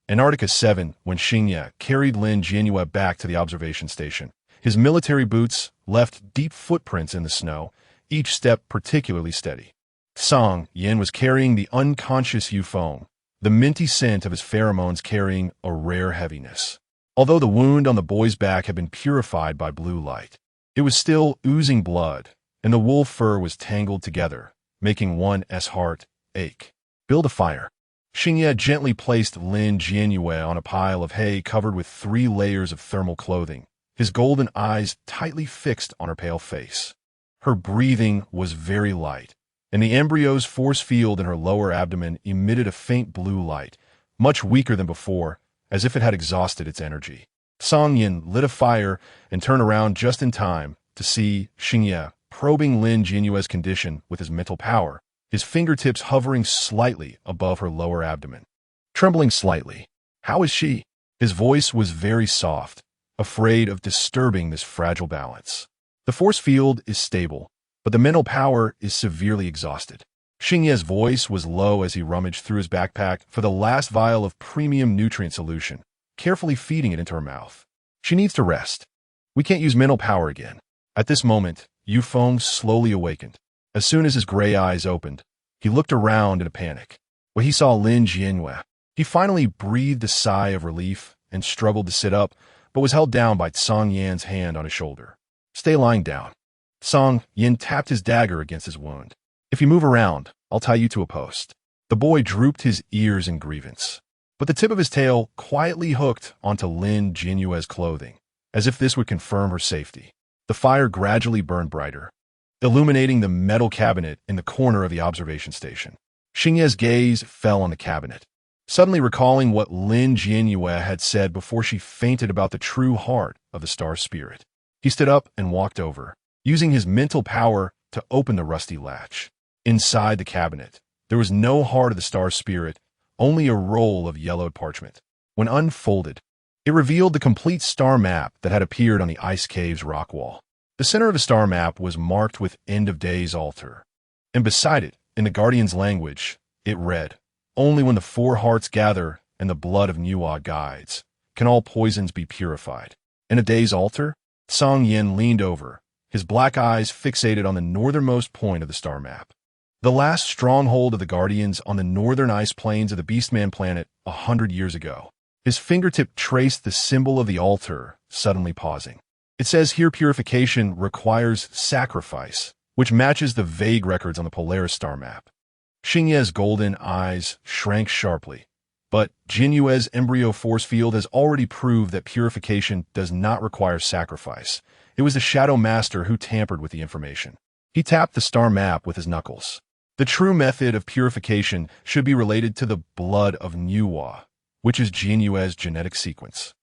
Antarctica 7. When Xingye carried Lin Jianyue back to the observation station, his military boots left deep footprints in the snow, each step particularly steady. Song Yin was carrying the unconscious Yufeng, the minty scent of his pheromones carrying a rare heaviness. Although the wound on the boy's back had been purified by blue light, it was still oozing blood, and the wool fur was tangled together, making one's heart ache. Build a fire. Xingye gently placed Lin Jianyue on a pile of hay covered with 3 layers of thermal clothing, his golden eyes tightly fixed on her pale face. Her breathing was very light, and the embryo's force field in her lower abdomen emitted a faint blue light, much weaker than before, as if it had exhausted its energy. Song Yin lit a fire and turned around just in time to see Xingye probing Lin Jianyue's condition with his mental power, his fingertips hovering slightly above her lower abdomen. Trembling slightly. How is she? His voice was very soft, afraid of disturbing this fragile balance. The force field is stable, but the mental power is severely exhausted. Xingye's voice was low as he rummaged through his backpack for the last vial of premium nutrient solution, carefully feeding it into her mouth. She needs to rest. We can't use mental power again. At this moment, Yufeng slowly awakened. As soon as his gray eyes opened, he looked around in a panic. When he saw Lin Jianyue, he finally breathed a sigh of relief and struggled to sit up, but was held down by Song Yan's hand on his shoulder. Stay lying down. Song Yin tapped his dagger against his wound. If you move around, I'll tie you to a post. The boy drooped his ears in grievance, but the tip of his tail quietly hooked onto Lin Jianyue's clothing, as if this would confirm her safety. The fire gradually burned brighter, illuminating the metal cabinet in the corner of the observation station. Xingye's gaze fell on the cabinet, suddenly recalling what Lin Jianyue had said before she fainted about the true heart of the star spirit. He stood up and walked over. using his mental power to open the rusty latch. Inside the cabinet, there was no heart of the star spirit, only a roll of yellowed parchment. When unfolded, it revealed the complete star map that had appeared on the ice cave's rock wall. The center of the star map was marked with End of Days altar, and beside it, in the Guardian's language, it read, "Only when the four hearts gather and the blood of Yueyue guides can all poisons be purified." In a day's altar, Song Yin leaned over, his black eyes fixated on the northernmost point of the star map. The last stronghold of the Guardians on the northern ice plains of the Beastman planet 100 years ago. His fingertip traced the symbol of the altar, suddenly pausing. It says here purification requires sacrifice, which matches the vague records on the Polaris star map. Xingye's golden eyes shrank sharply, but Jianyue's embryo force field has already proved that purification does not require sacrifice. It was the Shadow Master who tampered with the information. He tapped the star map with his knuckles. The true method of purification should be related to the blood of Yueyue, which is Jianyue's genetic sequence.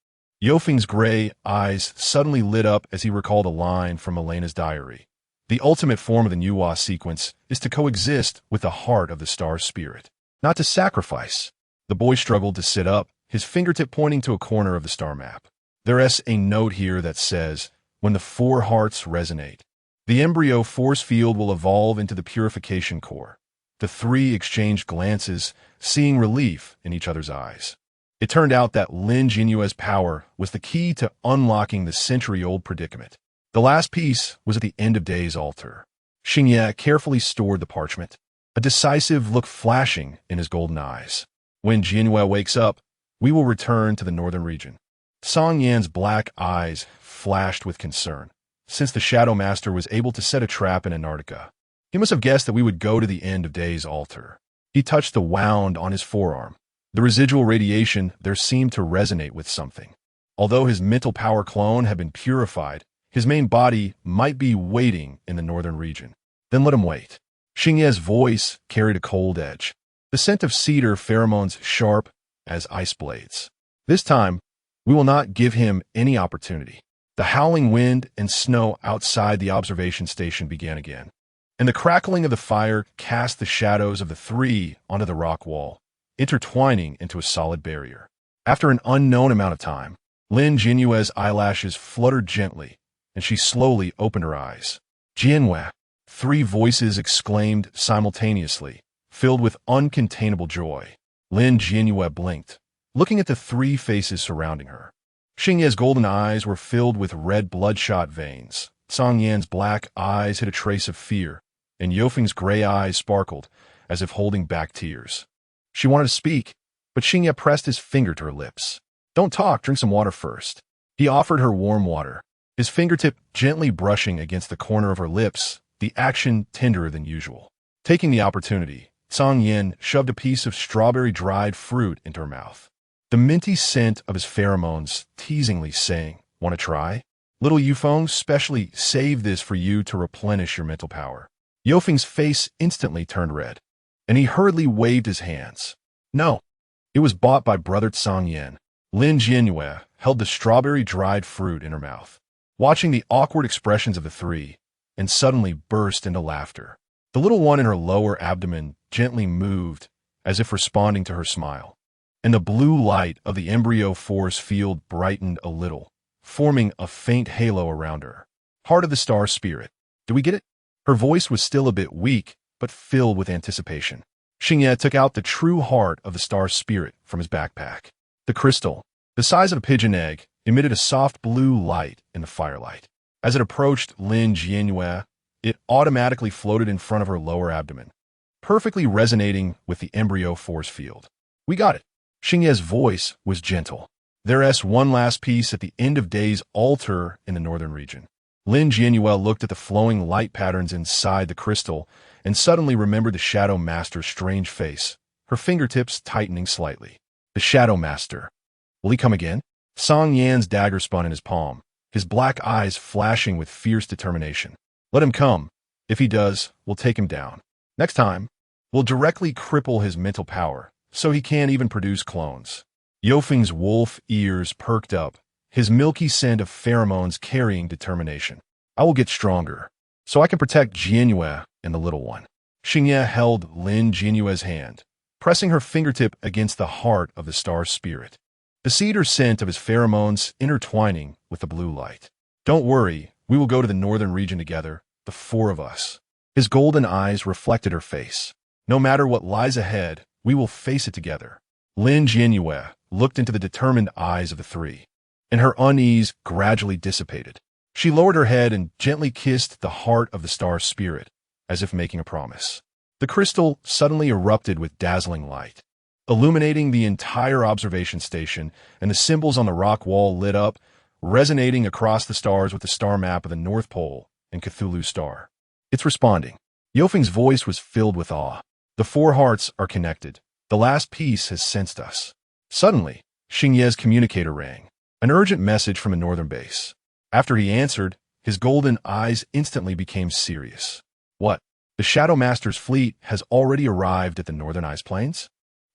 Yofeng's gray eyes suddenly lit up as he recalled a line from Elena's diary. The ultimate form of the Yueyue sequence is to coexist with the heart of the star spirit, not to sacrifice. The boy struggled to sit up, his fingertip pointing to a corner of the star map. There's a note here that says, "When the four hearts resonate, the embryo force field will evolve into the purification core." The three exchanged glances, seeing relief in each other's eyes. It turned out that Lin Jianyue's power was the key to unlocking the century-old predicament. The last piece was at the End of Days altar. Xingye carefully stored the parchment, a decisive look flashing in his golden eyes. "When Jianyue wakes up, we will return to the northern region." Song Yan's black eyes flashed with concern. Since the Shadow Master was able to set a trap in Antarctica, he must have guessed that we would go to the End of Days altar. He touched the wound on his forearm. The residual radiation there seemed to resonate with something. Although his mental power clone had been purified, his main body might be waiting in the northern region. Then let him wait. Xingye's voice carried a cold edge. The scent of cedar pheromones sharp as ice blades. This time, we will not give him any opportunity. The howling wind and snow outside the observation station began again, and the crackling of the fire cast the shadows of the three onto the rock wall, intertwining into a solid barrier. After an unknown amount of time, Lin Jianyue's eyelashes fluttered gently, and she slowly opened her eyes. "Jianyue!" Three voices exclaimed simultaneously, filled with uncontainable joy. Lin Jianyue blinked, looking at the three faces surrounding her. Xingye's golden eyes were filled with red bloodshot veins. Song Yan's black eyes hid a trace of fear, and Yofeng's gray eyes sparkled, as if holding back tears. She wanted to speak, but Xingye pressed his finger to her lips. "Don't talk, drink some water first." He offered her warm water, his fingertip gently brushing against the corner of her lips, the action tenderer than usual. Taking the opportunity, Song Yin shoved a piece of strawberry dried fruit into her mouth. The minty scent of his pheromones teasingly saying, "Want to try? Little Yufeng specially saved this for you to replenish your mental power." Yofeng's face instantly turned red, and he hurriedly waved his hands. "No, it was bought by brother Song Yin." Lin Jianyue held the strawberry dried fruit in her mouth, watching the awkward expressions of the three, and suddenly burst into laughter. The little one in her lower abdomen gently moved, as if responding to her smile, and the blue light of the embryo force field brightened a little, forming a faint halo around her. "Heart of the star spirit. Do we get it?" Her voice was still a bit weak, but filled with anticipation. Xingye took out the true heart of the star spirit from his backpack. The crystal, the size of a pigeon egg, emitted a soft blue light in the firelight. As it approached Lin Jianyue, it automatically floated in front of her lower abdomen, perfectly resonating with the embryo force field. "We got it." Xingye's voice was gentle. "There's one last piece at the End of Days altar in the northern region." Lin Jianyue looked at the flowing light patterns inside the crystal and suddenly remembered the Shadow Master's strange face, her fingertips tightening slightly. The Shadow Master. Will he come again? Song Yan's dagger spun in his palm, his black eyes flashing with fierce determination. "Let him come. If he does, we'll take him down. Next time, we'll directly cripple his mental power, so he can't even produce clones." Yofeng's wolf ears perked up, his milky scent of pheromones carrying determination. "I will get stronger. so I can protect Jianyue and the little one. Xingye held Lin Jianyue's hand, pressing her fingertip against the heart of the star's spirit, the cedar scent of his pheromones intertwining with the blue light. Don't worry, we will go to the northern region together, the four of us. His golden eyes reflected her face. No matter what lies ahead, we will face it together. Lin Jianyue looked into the determined eyes of the three, and her unease gradually dissipated. She lowered her head and gently kissed the heart of the star's spirit, as if making a promise. The crystal suddenly erupted with dazzling light, illuminating the entire observation station, and the symbols on the rock wall lit up, resonating across the stars with the star map of the North Pole and Cthulhu's star. It's responding. Yofeng's voice was filled with awe. The four hearts are connected. The last piece has sensed us. Suddenly, Xingye's communicator rang, an urgent message from a northern base. After he answered, his golden eyes instantly became serious. What? The Shadow Master's fleet has already arrived at the northern ice plains?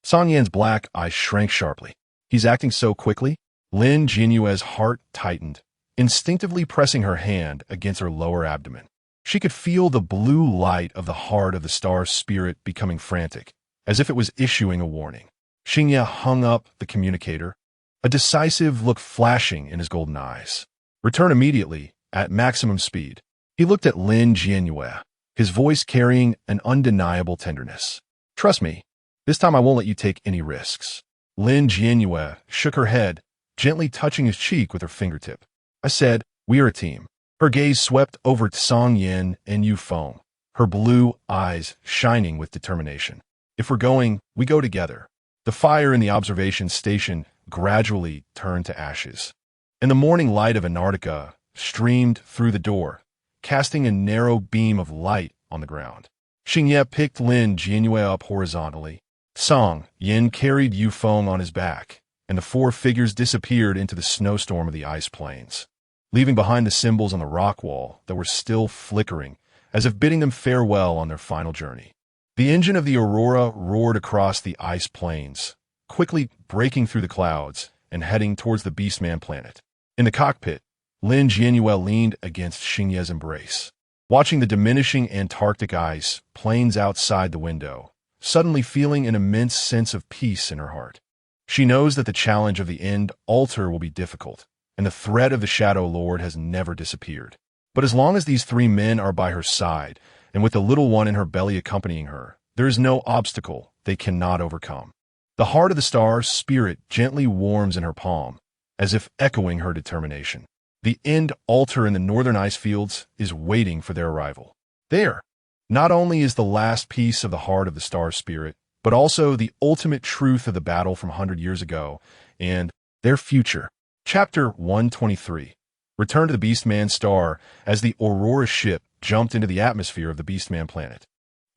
Song Yan's black eyes shrank sharply. He's acting so quickly? Lin Jianyue's heart tightened, instinctively pressing her hand against her lower abdomen. She could feel the blue light of the heart of the star's spirit becoming frantic, as if it was issuing a warning. Xingye hung up the communicator, a decisive look flashing in his golden eyes. Return immediately, at maximum speed. He looked at Lin Jianyue, his voice carrying an undeniable tenderness. Trust me, this time I won't let you take any risks. Lin Jianyue shook her head, gently touching his cheek with her fingertip. I said, we are a team. Her gaze swept over to Song Yin and Yufeng, her blue eyes shining with determination. If we're going, we go together. The fire in the observation station gradually turned to ashes, and the morning light of Antarctica streamed through the door, casting a narrow beam of light on the ground. Xingye picked Lin Jianyue up horizontally. Song Yin carried Yufeng on his back, and the four figures disappeared into the snowstorm of the ice plains, leaving behind the symbols on the rock wall that were still flickering, as if bidding them farewell on their final journey. The engine of the Aurora roared across the ice plains, quickly breaking through the clouds and heading towards the Beastman planet. In the cockpit, Lin Jianyue leaned against Xingye's embrace, watching the diminishing Antarctic ice plains outside the window, suddenly feeling an immense sense of peace in her heart. She knows that the challenge of the end altar will be difficult, and the threat of the Shadow Lord has never disappeared. But as long as these three men are by her side, and with the little one in her belly accompanying her, there is no obstacle they cannot overcome. The heart of the star's spirit gently warms in her palm, as if echoing her determination. The end altar in the northern ice fields is waiting for their arrival. There, not only is the last piece of the heart of the star's spirit, but also the ultimate truth of the battle from 100 years ago and their future. Chapter 123. Return to the Beastman star as the Aurora ship jumped into the atmosphere of the Beastman planet.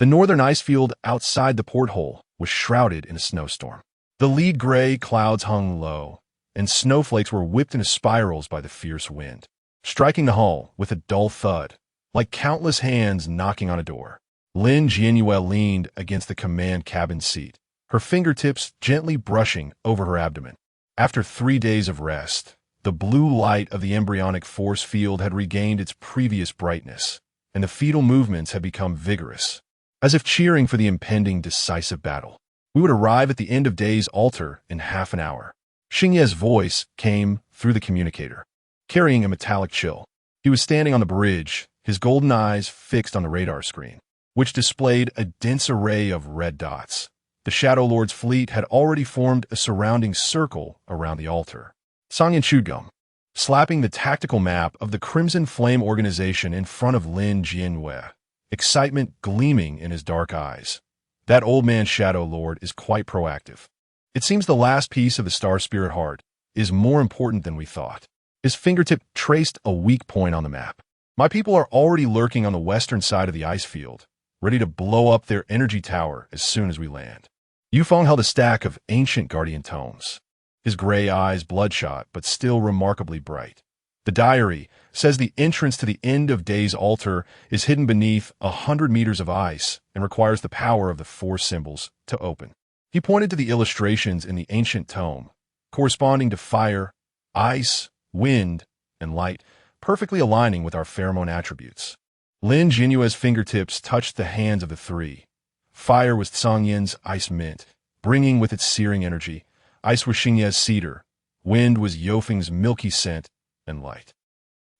The northern ice field outside the porthole was shrouded in a snowstorm. The lead gray clouds hung low, and snowflakes were whipped into spirals by the fierce wind, striking the hull with a dull thud, like countless hands knocking on a door. Lin Jianyue leaned against the command cabin seat, her fingertips gently brushing over her abdomen. After 3 days of rest, the blue light of the embryonic force field had regained its previous brightness, and the fetal movements had become vigorous, as if cheering for the impending decisive battle. We would arrive at the end of Day's altar in half an hour. Xingye's voice came through the communicator, carrying a metallic chill. He was standing on the bridge, his golden eyes fixed on the radar screen, which displayed a dense array of red dots. The Shadow Lord's fleet had already formed a surrounding circle around the altar. Song Yin chewed gum, slapping the tactical map of the Crimson Flame organization in front of Lin Jianyue, excitement gleaming in his dark eyes. That old man Shadow Lord is quite proactive. It seems the last piece of the Star Spirit heart is more important than we thought. His fingertip traced a weak point on the map. My people are already lurking on the western side of the ice field, ready to blow up their energy tower as soon as we land. Yufeng held a stack of ancient guardian tomes, his gray eyes bloodshot but still remarkably bright. The diary says the entrance to the end of Day's altar is hidden beneath 100 meters of ice and requires the power of the four symbols to open. He pointed to the illustrations in the ancient tome, corresponding to fire, ice, wind, and light, perfectly aligning with our pheromone attributes. Lin Jianyue's fingertips touched the hands of the three. Fire was Tsangyen's ice mint, bringing with its searing energy. Ice was Xingye's cedar. Wind was Yofeng's milky scent and light.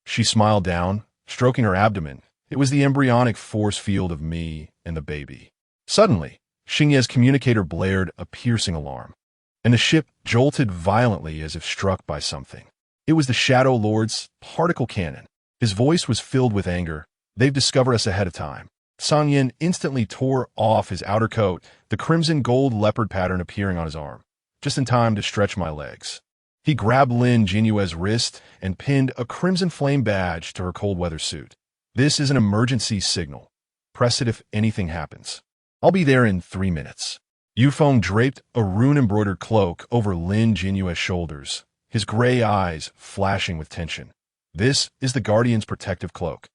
She smiled down, stroking her abdomen. It was the embryonic force field of me and the baby. Suddenly, Xingye's communicator blared a piercing alarm, and the ship jolted violently as if struck by something. It was the Shadow Lord's particle cannon. His voice was filled with anger. They've discovered us ahead of time. Tsangyen instantly tore off his outer coat, the crimson gold leopard pattern appearing on his arm, just in time to stretch my legs. He grabbed Lin Jianyue's wrist and pinned a crimson flame badge to her cold weather suit. This is an emergency signal. Press it if anything happens. I'll be there in 3 minutes. Yufeng draped a rune-embroidered cloak over Lin Jianyue's shoulders, his gray eyes flashing with tension. This is the Guardian's protective cloak.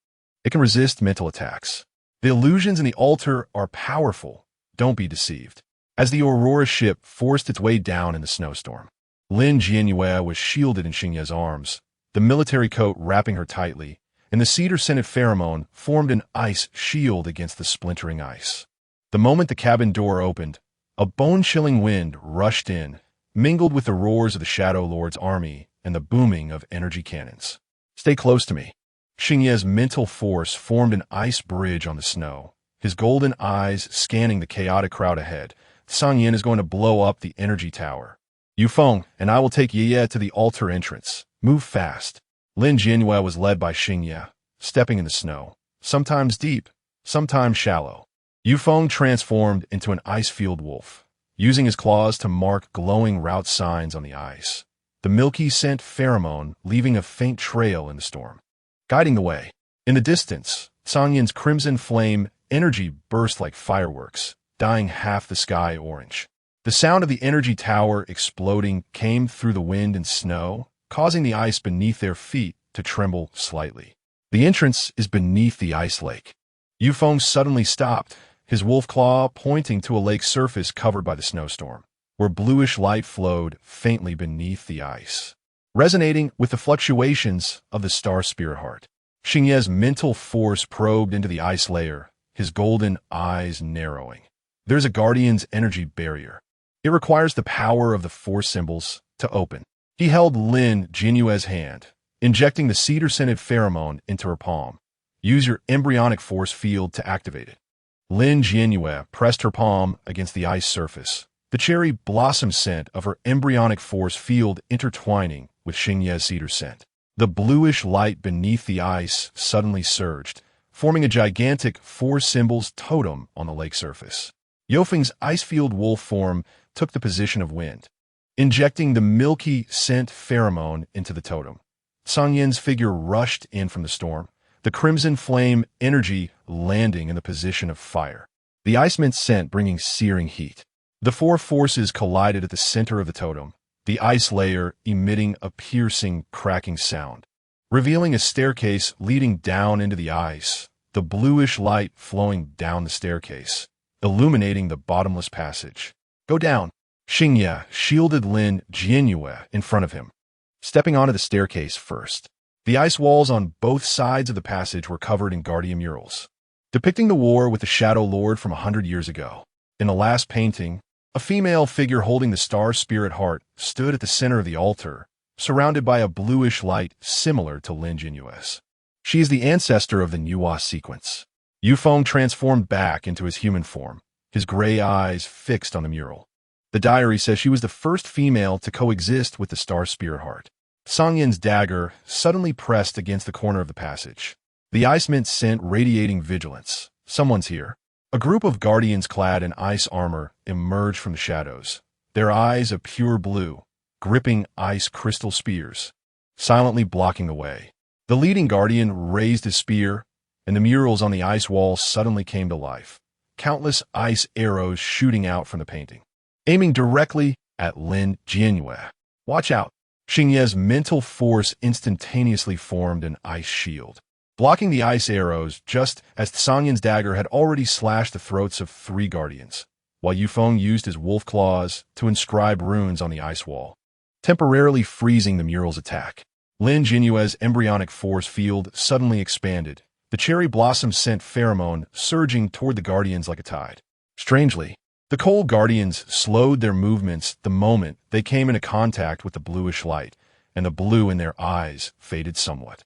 It can resist mental attacks. The illusions in the altar are powerful. Don't be deceived. As the Aurora ship forced its way down in the snowstorm, Lin Jianyue was shielded in Xingye's arms, the military coat wrapping her tightly, and the cedar-scented pheromone formed an ice shield against the splintering ice. The moment the cabin door opened, a bone-chilling wind rushed in, mingled with the roars of the Shadow Lord's army and the booming of energy cannons. Stay close to me. Xingye's mental force formed an ice bridge on the snow, his golden eyes scanning the chaotic crowd ahead. Tsangyen is going to blow up the energy tower. Yufeng and I will take Yueyue to the altar entrance. Move fast. Lin Jianyue was led by Xingye, stepping in the snow, sometimes deep, sometimes shallow. Yufeng transformed into an ice-field wolf, using his claws to mark glowing route signs on the ice. The milky scent pheromone leaving a faint trail in the storm, guiding the way. In the distance, Tsangyen's crimson flame energy burst like fireworks, dyeing half the sky orange. The sound of the energy tower exploding came through the wind and snow, causing the ice beneath their feet to tremble slightly. The entrance is beneath the ice lake. Yufeng suddenly stopped, his wolf claw pointing to a lake surface covered by the snowstorm, where bluish light flowed faintly beneath the ice, resonating with the fluctuations of the star spirit heart. Xingye's mental force probed into the ice layer, his golden eyes narrowing. There's a Guardian's energy barrier. It requires the power of the force symbols to open. He held Lin Jianyue's hand, injecting the cedar-scented pheromone into her palm. Use your embryonic force field to activate it. Lin Jianyue pressed her palm against the ice surface, the cherry blossom scent of her embryonic force field intertwining with Xingye's cedar scent. The bluish light beneath the ice suddenly surged, forming a gigantic four symbols totem on the lake surface. Yofeng's ice-field wolf form took the position of wind, injecting the milky scent pheromone into the totem. Tsangyen's figure rushed in from the storm, the crimson flame energy landing in the position of fire, the ice mint scent bringing searing heat. The four forces collided at the center of the totem, the ice layer emitting a piercing, cracking sound, revealing a staircase leading down into the ice, the bluish light flowing down the staircase, illuminating the bottomless passage. Go down. Xingye shielded Lin Jianyue in front of him, stepping onto the staircase first. The ice walls on both sides of the passage were covered in Guardian murals, depicting the war with the Shadow Lord from 100 years ago. In the last painting, a female figure holding the star spirit heart stood at the center of the altar, surrounded by a bluish light similar to Lin Jianyue's. She is the ancestor of the Nuwa sequence. Yufeng transformed back into his human form, his gray eyes fixed on the mural. The diary says she was the first female to coexist with the star spirit heart. Tsangyen's dagger suddenly pressed against the corner of the passage, the ice mint scent radiating vigilance. Someone's here. A group of guardians clad in ice armor emerged from the shadows, their eyes a pure blue, gripping ice crystal spears, silently blocking the way. The leading guardian raised his spear, and the murals on the ice wall suddenly came to life, countless ice arrows shooting out from the painting, aiming directly at Lin Jianyue. Watch out! Xingye's mental force instantaneously formed an ice shield, blocking the ice arrows just as Tsangyen's dagger had already slashed the throats of 3 guardians, while Yufeng used his wolf claws to inscribe runes on the ice wall, temporarily freezing the mural's attack. Lin Jianyue's embryonic force field suddenly expanded, the cherry blossom scent pheromone surging toward the guardians like a tide. Strangely, the cold guardians slowed their movements the moment they came into contact with the bluish light, and the blue in their eyes faded somewhat.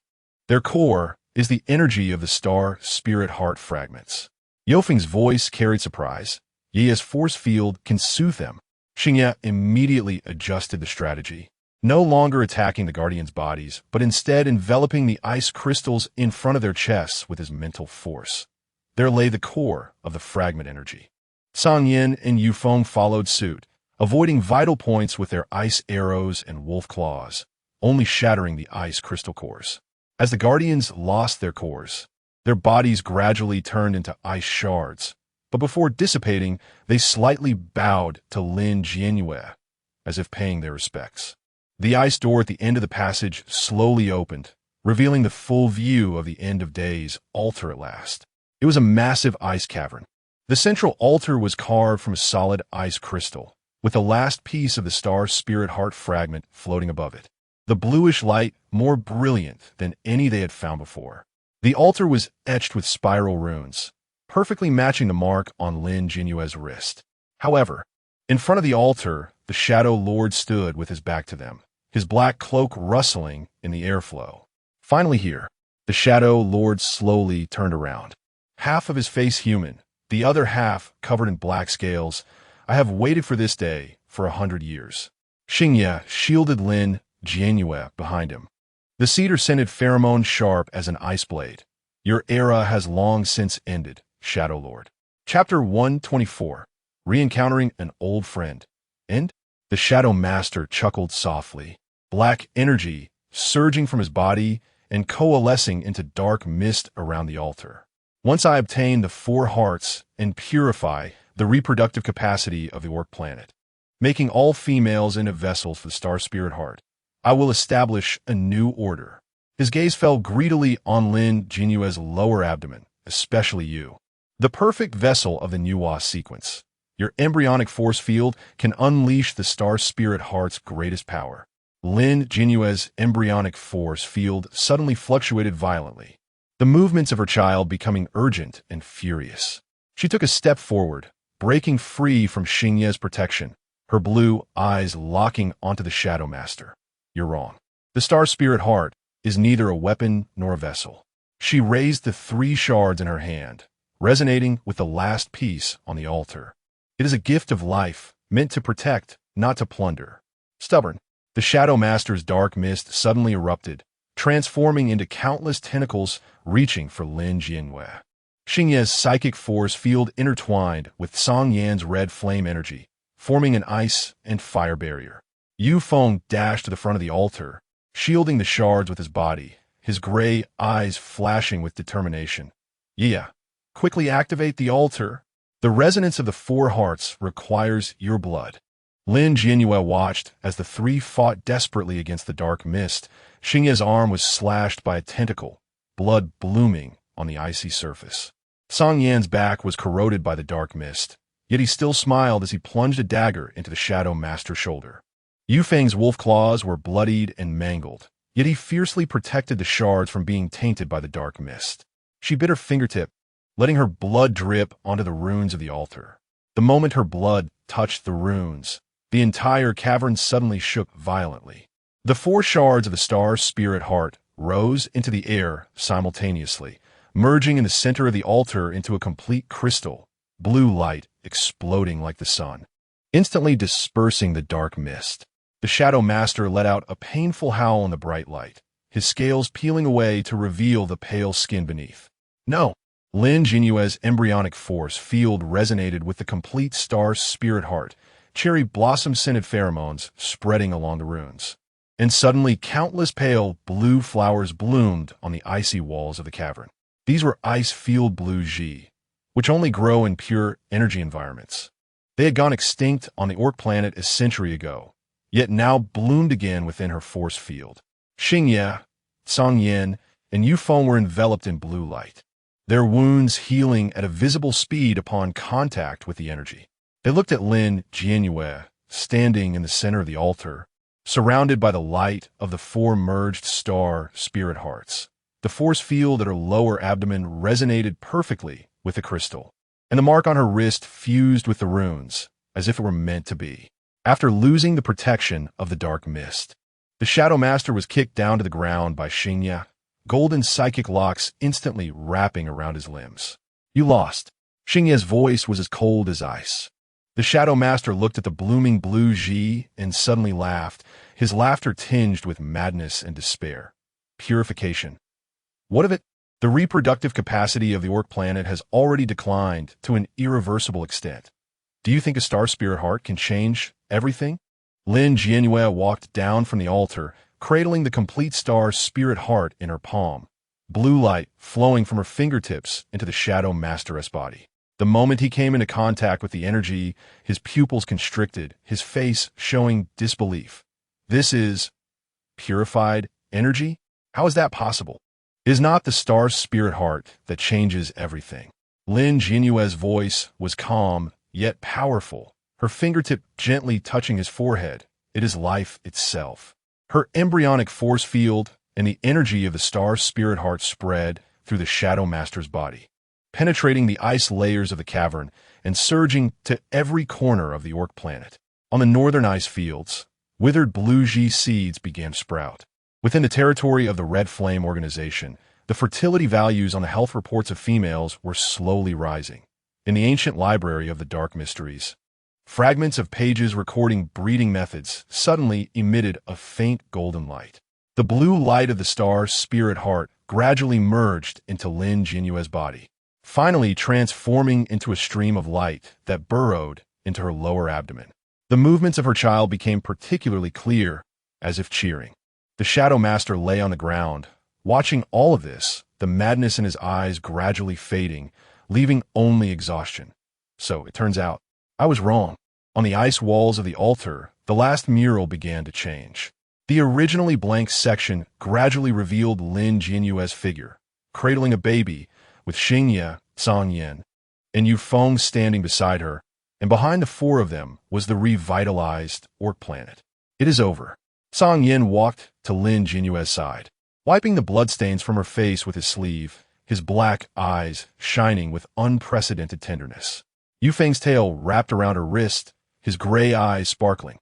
Their core is the energy of the star spirit heart fragments. Yofeng's voice carried surprise. Ye's force field can soothe them. Xingye immediately adjusted the strategy, no longer attacking the guardians' bodies, but instead enveloping the ice crystals in front of their chests with his mental force. There lay the core of the fragment energy. Song Yin and Yufeng followed suit, avoiding vital points with their ice arrows and wolf claws, only shattering the ice crystal cores. As the guardians lost their cores, their bodies gradually turned into ice shards, but before dissipating, they slightly bowed to Lin Jianyue, as if paying their respects. The ice door at the end of the passage slowly opened, revealing the full view of the end of days altar at last. It was a massive ice cavern. The central altar was carved from a solid ice crystal, with the last piece of the star spirit heart fragment floating above it. The bluish light more brilliant than any they had found before. The altar was etched with spiral runes, perfectly matching the mark on Lin Jianyue's wrist. However, in front of the altar, the Shadow Lord stood with his back to them, his black cloak rustling in the airflow. Finally here, the Shadow Lord slowly turned around. Half of his face human, the other half covered in black scales. I have waited for this day for 100 years. Xingye shielded Lin Jianyue behind him. The cedar-scented pheromone sharp as an ice blade. Your era has long since ended, Shadow Lord. Chapter 124. Re-encountering an old friend. End? The Shadow Master chuckled softly. Black energy surging from his body and coalescing into dark mist around the altar. Once I obtain the 4 hearts and purify the reproductive capacity of the Orc planet, making all females into vessels for the Star Spirit Heart, I will establish a new order. His gaze fell greedily on Lin Jianyue's lower abdomen, especially you. The perfect vessel of the Nuwa sequence. Your embryonic force field can unleash the Star Spirit Heart's greatest power. Lin Jianyue's embryonic force field suddenly fluctuated violently, the movements of her child becoming urgent and furious. She took a step forward, breaking free from Xingye's protection, her blue eyes locking onto the Shadow Master. You're wrong. The Star Spirit Heart is neither a weapon nor a vessel. She raised the 3 shards in her hand, resonating with the last piece on the altar. It is a gift of life, meant to protect, not to plunder. Stubborn, the Shadow Master's dark mist suddenly erupted, transforming into countless tentacles reaching for Lin Jianyue. Xingye's psychic force field intertwined with Song Yan's red flame energy, forming an ice and fire barrier. Yufeng dashed to the front of the altar, shielding the shards with his body, his gray eyes flashing with determination. Yeah, quickly activate the altar. The resonance of the 4 hearts requires your blood. Lin Jianyue watched as the 3 fought desperately against the dark mist. Xingye's arm was slashed by a tentacle, blood blooming on the icy surface. Song Yan's back was corroded by the dark mist, yet he still smiled as he plunged a dagger into the Shadow Master's shoulder. Yufeng's wolf claws were bloodied and mangled, yet he fiercely protected the shards from being tainted by the dark mist. She bit her fingertip, letting her blood drip onto the runes of the altar. The moment her blood touched the runes, the entire cavern suddenly shook violently. The 4 shards of the Star Spirit Heart rose into the air simultaneously, merging in the center of the altar into a complete crystal, blue light exploding like the sun, instantly dispersing the dark mist. The Shadow Master let out a painful howl in the bright light, his scales peeling away to reveal the pale skin beneath. No! Lin Jianyue's embryonic force field resonated with the complete Star Spirit Heart, cherry blossom-scented pheromones spreading along the runes. And suddenly countless pale blue flowers bloomed on the icy walls of the cavern. These were ice-field blue Ji, which only grow in pure energy environments. They had gone extinct on the Orc planet a century ago, yet now bloomed again within her force field. Xingye, Song Yin, and Yufeng were enveloped in blue light, their wounds healing at a visible speed upon contact with the energy. They looked at Lin Jianyue, standing in the center of the altar, surrounded by the light of the 4 merged Star Spirit Hearts. The force field at her lower abdomen resonated perfectly with the crystal, and the mark on her wrist fused with the runes, as if it were meant to be. After losing the protection of the dark mist, the Shadow Master was kicked down to the ground by Xingye, golden psychic locks instantly wrapping around his limbs. "You lost." Xingye's voice was as cold as ice. The Shadow Master looked at the blooming blue Ji and suddenly laughed, his laughter tinged with madness and despair. Purification. What of it? The reproductive capacity of the Orc planet has already declined to an irreversible extent. Do you think a star spirit heart can change everything? Lin Jianyue walked down from the altar, cradling the complete star spirit heart in her palm, blue light flowing from her fingertips into the Shadow Master's body. The moment he came into contact with the energy, his pupils constricted, his face showing disbelief. This is purified energy? How is that possible? It is not the star spirit heart that changes everything. Lin Jianyue's voice was calm, yet powerful, her fingertip gently touching his forehead. It is life itself. Her embryonic force field and the energy of the star spirit heart spread through the Shadow Master's body, penetrating the ice layers of the cavern and surging to every corner of the Orc planet. On the northern ice fields, withered blue Ji seeds began to sprout. Within the territory of the Red Flame organization, the fertility values on the health reports of females were slowly rising. In the ancient library of the Dark Mysteries, fragments of pages recording breeding methods suddenly emitted a faint golden light. The blue light of the star spirit heart gradually merged into Lin Jianyue's body, finally transforming into a stream of light that burrowed into her lower abdomen. The movements of her child became particularly clear, as if cheering. The Shadow Master lay on the ground, watching all of this, the madness in his eyes gradually fading, leaving only exhaustion. So, it turns out, I was wrong. On the ice walls of the altar, the last mural began to change. The originally blank section gradually revealed Lin Jianyue's figure, cradling a baby, with Xingye, Zhang and Yufeng standing beside her, and behind the four of them was the revitalized Orc planet. It is over. Zhang Yan walked to Lin Jianyue's side, wiping the bloodstains from her face with his sleeve, his black eyes shining with unprecedented tenderness. Yufeng's tail wrapped around her wrist, his gray eyes sparkling.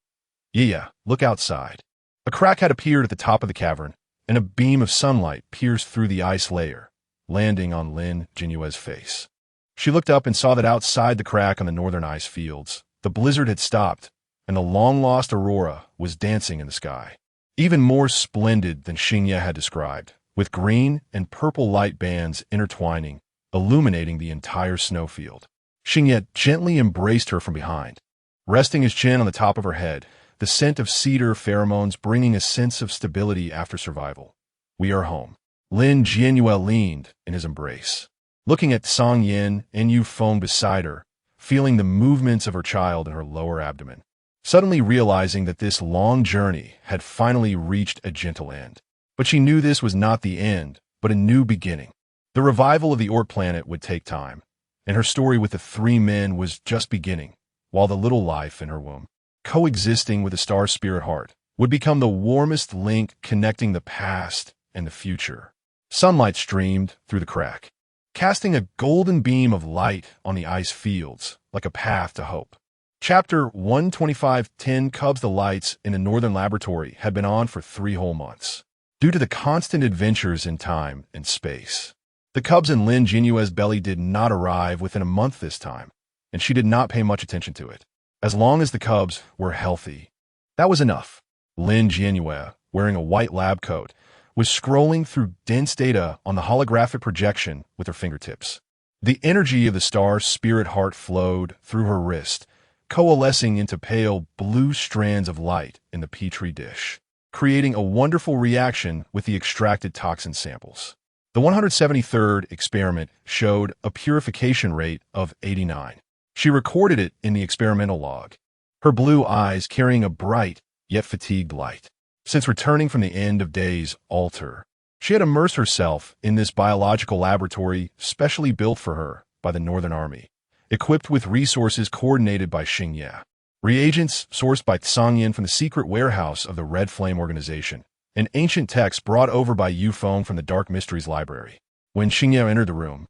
"Yeah, look outside." A crack had appeared at the top of the cavern, and a beam of sunlight pierced through the ice layer, landing on Lin Jianyue's face. She looked up and saw that outside the crack on the northern ice fields, the blizzard had stopped, and the long-lost aurora was dancing in the sky. Even more splendid than Xingye had described, with green and purple light bands intertwining, illuminating the entire snowfield. Xingye gently embraced her from behind, resting his chin on the top of her head, the scent of cedar pheromones bringing a sense of stability after survival. "We are home." Lin Jianyue leaned in his embrace, looking at Zhang Yan and Yufeng beside her, feeling the movements of her child in her lower abdomen, suddenly realizing that this long journey had finally reached a gentle end. But she knew this was not the end, but a new beginning. The revival of the Orc planet would take time, and her story with the three men was just beginning, while the little life in her womb, coexisting with the star spirit heart, would become the warmest link connecting the past and the future. Sunlight streamed through the crack, casting a golden beam of light on the ice fields, like a path to hope. Chapter 125:10 Cubs. The lights in the northern laboratory had been on for 3 whole months, due to the constant adventures in time and space. The cubs in Lin Jianyue's belly did not arrive within a month this time, and she did not pay much attention to it. As long as the cubs were healthy, that was enough. Lin Jianyue, wearing a white lab coat, was scrolling through dense data on the holographic projection with her fingertips. The energy of the star spirit heart flowed through her wrist, coalescing into pale blue strands of light in the petri dish, creating a wonderful reaction with the extracted toxin samples. The 173rd experiment showed a purification rate of 89. She recorded it in the experimental log, her blue eyes carrying a bright yet fatigued light. Since returning from the end of days altar, she had immersed herself in this biological laboratory specially built for her by the Northern Army, equipped with resources coordinated by Xingye, reagents sourced by Zhang Yan from the secret warehouse of the Red Flame organization, an ancient text brought over by Yueyue from the Dark Mysteries Library. When Xingye entered the room,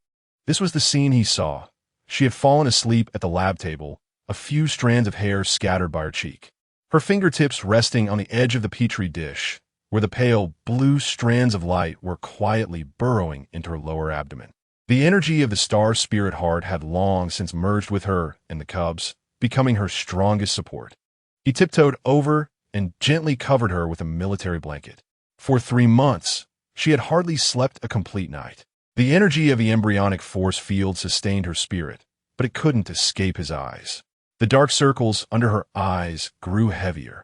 this was the scene he saw. She had fallen asleep at the lab table, a few strands of hair scattered by her cheek. Her fingertips resting on the edge of the petri dish, where the pale blue strands of light were quietly burrowing into her lower abdomen. The energy of the star spirit heart had long since merged with her and the cubs, becoming her strongest support. He tiptoed over and gently covered her with a military blanket. For 3 months, she had hardly slept a complete night. The energy of the embryonic force field sustained her spirit, but it couldn't escape his eyes. The dark circles under her eyes grew heavier,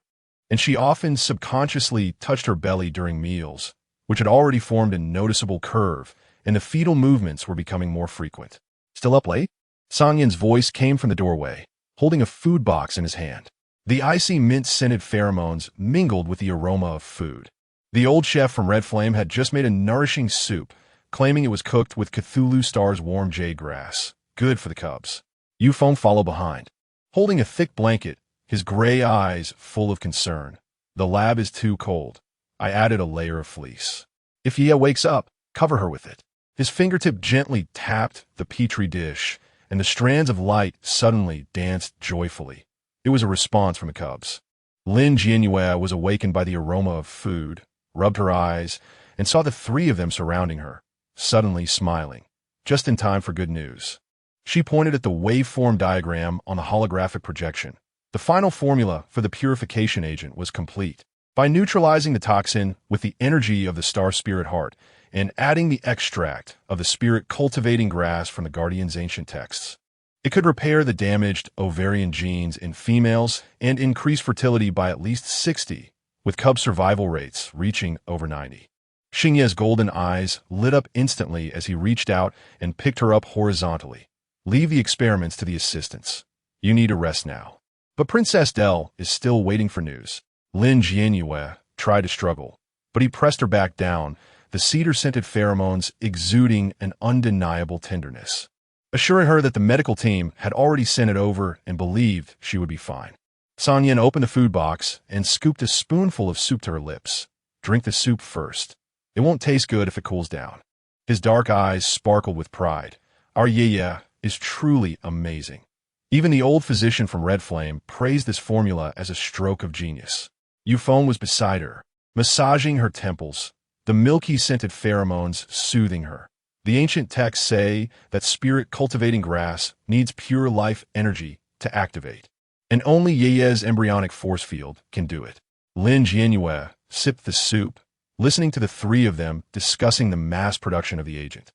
and she often subconsciously touched her belly during meals, which had already formed a noticeable curve, and the fetal movements were becoming more frequent. "Still up late?" Sangyan's voice came from the doorway, holding a food box in his hand. The icy mint-scented pheromones mingled with the aroma of food. The old chef from Red Flame had just made a nourishing soup, claiming it was cooked with Cthulhu Star's warm jade grass, good for the cubs. Yueyue followed behind, holding a thick blanket, his gray eyes full of concern. "The lab is too cold. I added a layer of fleece. If Ye wakes up, cover her with it." His fingertip gently tapped the petri dish, and the strands of light suddenly danced joyfully. It was a response from the cubs. Lin Jianyue was awakened by the aroma of food, rubbed her eyes, and saw the 3 of them surrounding her, suddenly smiling, just in time for good news. She pointed at the waveform diagram on the holographic projection. The final formula for the purification agent was complete. By neutralizing the toxin with the energy of the star spirit heart and adding the extract of the spirit cultivating grass from the Guardian's ancient texts, it could repair the damaged ovarian genes in females and increase fertility by at least 60, with cub survival rates reaching over 90. Xingye's golden eyes lit up instantly as he reached out and picked her up horizontally. "Leave the experiments to the assistants. You need a rest now." But Princess Del is still waiting for news. Lin Jianyue tried to struggle, but he pressed her back down, the cedar-scented pheromones exuding an undeniable tenderness, assuring her that the medical team had already sent it over and believed she would be fine. Sangyan opened the food box and scooped a spoonful of soup to her lips. "Drink the soup first. It won't taste good if it cools down." His dark eyes sparkled with pride. "Our Yueyue is truly amazing." Even the old physician from Red Flame praised this formula as a stroke of genius. Yueyue was beside her, massaging her temples, the milky-scented pheromones soothing her. The ancient texts say that spirit-cultivating grass needs pure life energy to activate, and only Yueye's embryonic force field can do it. Lin Jianyue sipped the soup, listening to the 3 of them discussing the mass production of the agent.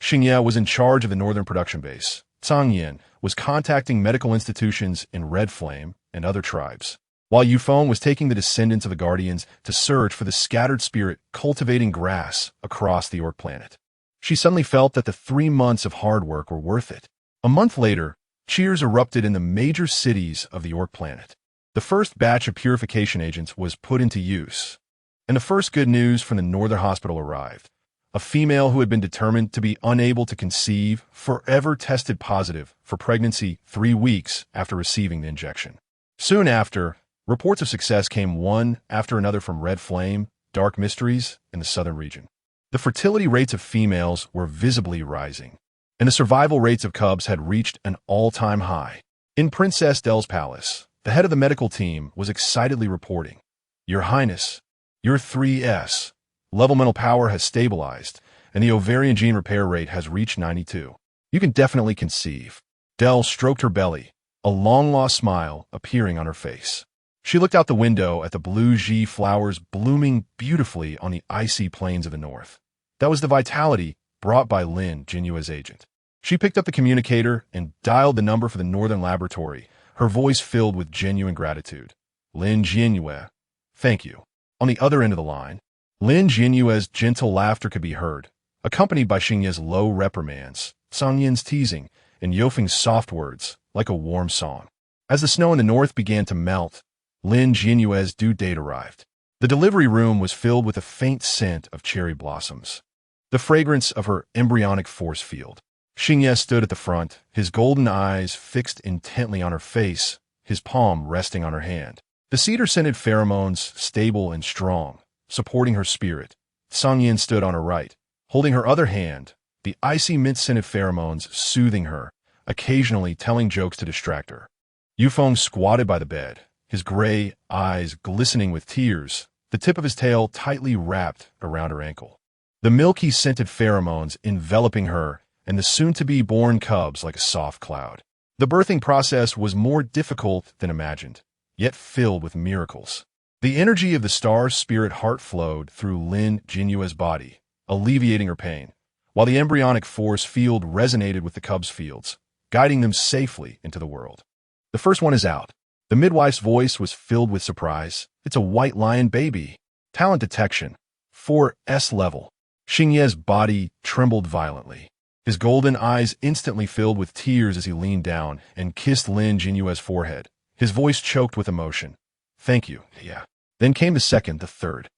Xingye was in charge of the northern production base. Sangyan was contacting medical institutions in Red Flame and other tribes, while Yueyue was taking the descendants of the Guardians to search for the scattered spirit cultivating grass across the Orc planet. She suddenly felt that the 3 months of hard work were worth it. A month later, cheers erupted in the major cities of the Orc planet. The first batch of purification agents was put into use, and the first good news from the Northern Hospital arrived. A female who had been determined to be unable to conceive forever tested positive for pregnancy 3 weeks after receiving the injection. Soon after, reports of success came one after another from Red Flame, Dark Mysteries, and the southern region. The fertility rates of females were visibly rising, and the survival rates of cubs had reached an all-time high. In Princess Del's palace, the head of the medical team was excitedly reporting, "Your Highness, your 3S level mental power has stabilized, and the ovarian gene repair rate has reached 92. You can definitely conceive." Del stroked her belly, a long-lost smile appearing on her face. She looked out the window at the blue Ji flowers blooming beautifully on the icy plains of the north. That was the vitality brought by Lin Jianyue's agent. She picked up the communicator and dialed the number for the northern laboratory, her voice filled with genuine gratitude. "Lin Jianyue, thank you." On the other end of the line, Lin Jianyue's gentle laughter could be heard, accompanied by Xingye's low reprimands, Sangyan's teasing, and Yueyue's soft words, like a warm song. As the snow in the north began to melt, Lin Jianyue's due date arrived. The delivery room was filled with a faint scent of cherry blossoms, the fragrance of her embryonic force field. Xingye stood at the front, his golden eyes fixed intently on her face, his palm resting on her hand. The cedar-scented pheromones, stable and strong, supporting her spirit. Sangyin stood on her right, holding her other hand, the icy mint-scented pheromones soothing her, occasionally telling jokes to distract her. Yufeng squatted by the bed, his gray eyes glistening with tears, the tip of his tail tightly wrapped around her ankle. The milky scented pheromones enveloping her and the soon-to-be-born cubs like a soft cloud. The birthing process was more difficult than imagined, yet filled with miracles. The energy of the star's spirit heart flowed through Lin Jianyue's body, alleviating her pain, while the embryonic force field resonated with the cubs' fields, guiding them safely into the world. The first one is out. The midwife's voice was filled with surprise. It's a white lion baby. Talent detection. 4S level. Xingye's body trembled violently. His golden eyes instantly filled with tears as he leaned down and kissed Lin Jianyue's forehead. His voice choked with emotion. Thank you, yeah. Then came the second, the third.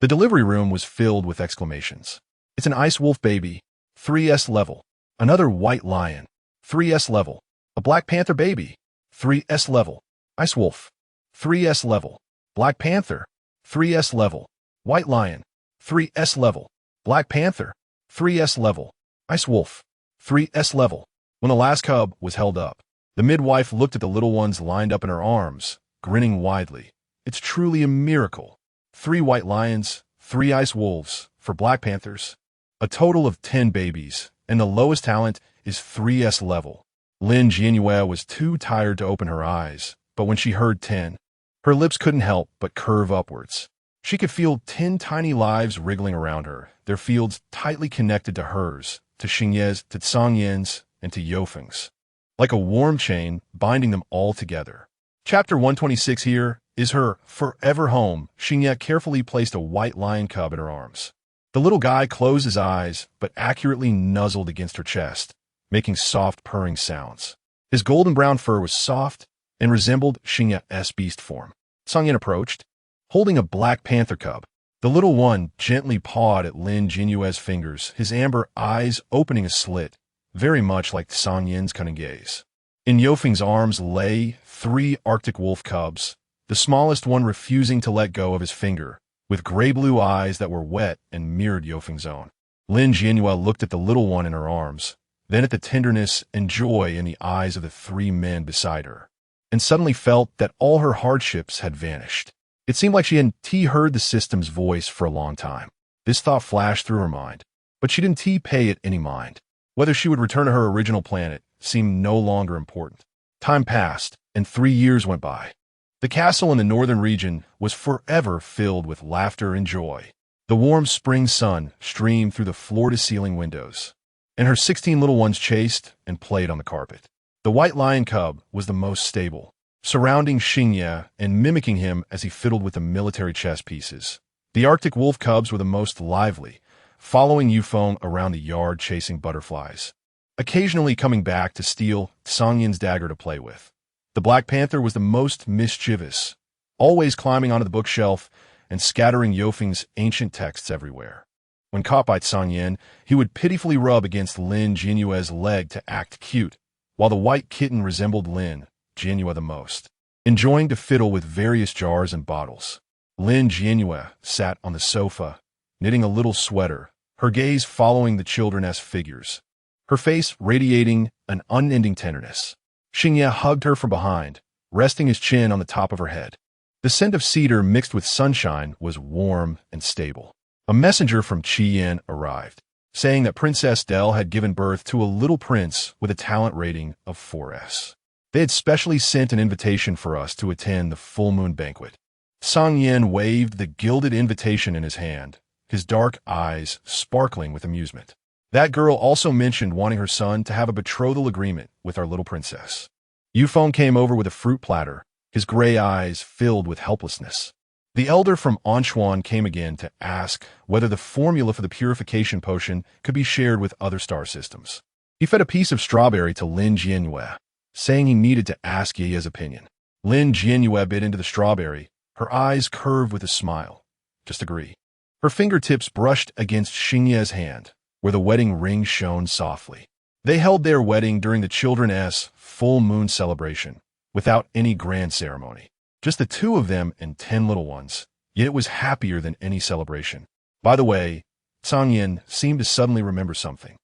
The delivery room was filled with exclamations. It's an ice wolf baby. 3S level. Another white lion. 3S level. A black panther baby. 3S level. Ice wolf. 3S level. Black panther. 3S level. White lion. 3S level. Black panther. 3S level. Ice wolf. 3S level. When the last cub was held up, the midwife looked at the little ones lined up in her arms, grinning widely. It's truly a miracle. 3 white lions, 3 ice wolves, for black panthers. A total of 10 babies, and the lowest talent is 3S level. Lin Jianyue was too tired to open her eyes, but when she heard 10, her lips couldn't help but curve upwards. She could feel 10 tiny lives wriggling around her, their fields tightly connected to hers, to Xingye's, to Sangyin's, and to Yofeng's, like a warm chain binding them all together. Chapter 126 here is her forever home. Xingye carefully placed a white lion cub in her arms. The little guy closed his eyes, but accurately nuzzled against her chest, making soft purring sounds. His golden brown fur was soft and resembled Xingye's beast form. Sangyin approached, holding a black panther cub. The little one gently pawed at Lin Jianyue's fingers, his amber eyes opening a slit, very much like Sangyin's cunning gaze. In Yofeng's arms lay 3 Arctic wolf cubs, the smallest one refusing to let go of his finger, with gray-blue eyes that were wet and mirrored Yofeng's own. Lin Jianyue looked at the little one in her arms, then at the tenderness and joy in the eyes of the 3 men beside her, and suddenly felt that all her hardships had vanished. It seemed like she hadn't heard the system's voice for a long time. This thought flashed through her mind, but she didn't pay it any mind. Whether she would return to her original planet seemed no longer important. Time passed, and 3 years went by. The castle in the northern region was forever filled with laughter and joy. The warm spring sun streamed through the floor-to-ceiling windows, and her 16 little ones chased and played on the carpet. The white lion cub was the most stable, surrounding Xingye and mimicking him as he fiddled with the military chess pieces. The Arctic wolf cubs were the most lively, following Yufeng around the yard chasing butterflies, occasionally coming back to steal Sangyin's dagger to play with. The black panther was the most mischievous, always climbing onto the bookshelf and scattering Yofeng's ancient texts everywhere. When caught by Sangyin, he would pitifully rub against Lin Jianyue's leg to act cute, while the white kitten resembled Lin Jianyue the most, enjoying to fiddle with various jars and bottles. Lin Jianyue sat on the sofa, knitting a little sweater, her gaze following the children's figures, her face radiating an unending tenderness. Xingye hugged her from behind, resting his chin on the top of her head. The scent of cedar mixed with sunshine was warm and stable. A messenger from Qian arrived, saying that Princess Del had given birth to a little prince with a talent rating of 4S. They had specially sent an invitation for us to attend the full moon banquet. Sangyin waved the gilded invitation in his hand, his dark eyes sparkling with amusement. That girl also mentioned wanting her son to have a betrothal agreement with our little princess. Yufeng came over with a fruit platter, his gray eyes filled with helplessness. The elder from Anchuan came again to ask whether the formula for the purification potion could be shared with other star systems. He fed a piece of strawberry to Lin Jianyue, saying he needed to ask Yueye's opinion. Lin Jianyue bit into the strawberry, her eyes curved with a smile. Just agree. Her fingertips brushed against Xingye's hand, where the wedding ring shone softly. They held their wedding during the children's full moon celebration, without any grand ceremony. Just the 2 of them and 10 little ones. yet it was happier than any celebration. By the way, Changyin seemed to suddenly remember something.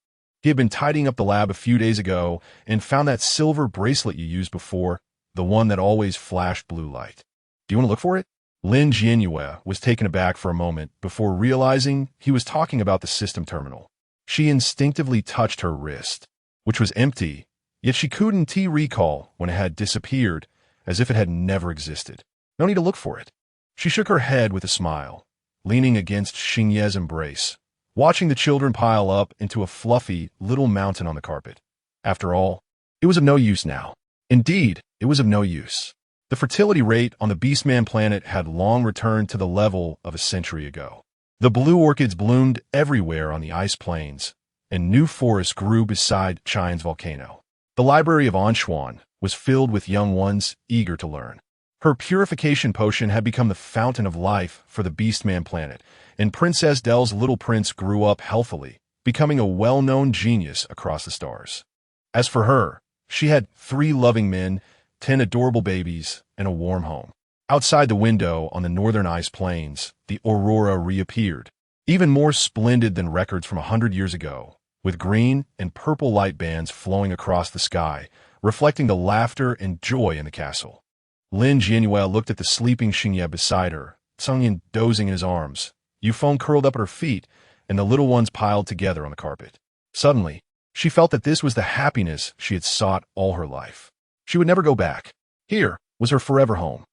He had been tidying up the lab a few days ago and found that silver bracelet you used before, the one that always flashed blue light. Do you want to look for it? Lin Jianyue was taken aback for a moment before realizing he was talking about the system terminal. She instinctively touched her wrist, which was empty, yet she couldn't recall when it had disappeared, as if it had never existed. No need to look for it. She shook her head with a smile, leaning against Xingye's embrace, watching the children pile up into a fluffy little mountain on the carpet. After all, it was of no use now. Indeed, it was of no use. The fertility rate on the beastman planet had long returned to the level of a century ago. The blue orchids bloomed everywhere on the ice plains, and new forests grew beside Chang's volcano. The library of Anshuan was filled with young ones eager to learn. Her purification potion had become the fountain of life for the beastman planet, and Princess Dell's little prince grew up healthily, becoming a well-known genius across the stars. As for her, she had 3 loving men, 10 adorable babies, and a warm home. Outside the window on the northern ice plains, the aurora reappeared, even more splendid than records from 100 years ago, with green and purple light bands flowing across the sky, reflecting the laughter and joy in the castle. Lin Jianyue looked at the sleeping Xingye beside her, Changyin dozing in his arms, Yufeng curled up at her feet, and the little ones piled together on the carpet. Suddenly, she felt that this was the happiness she had sought all her life. She would never go back. Here was her forever home.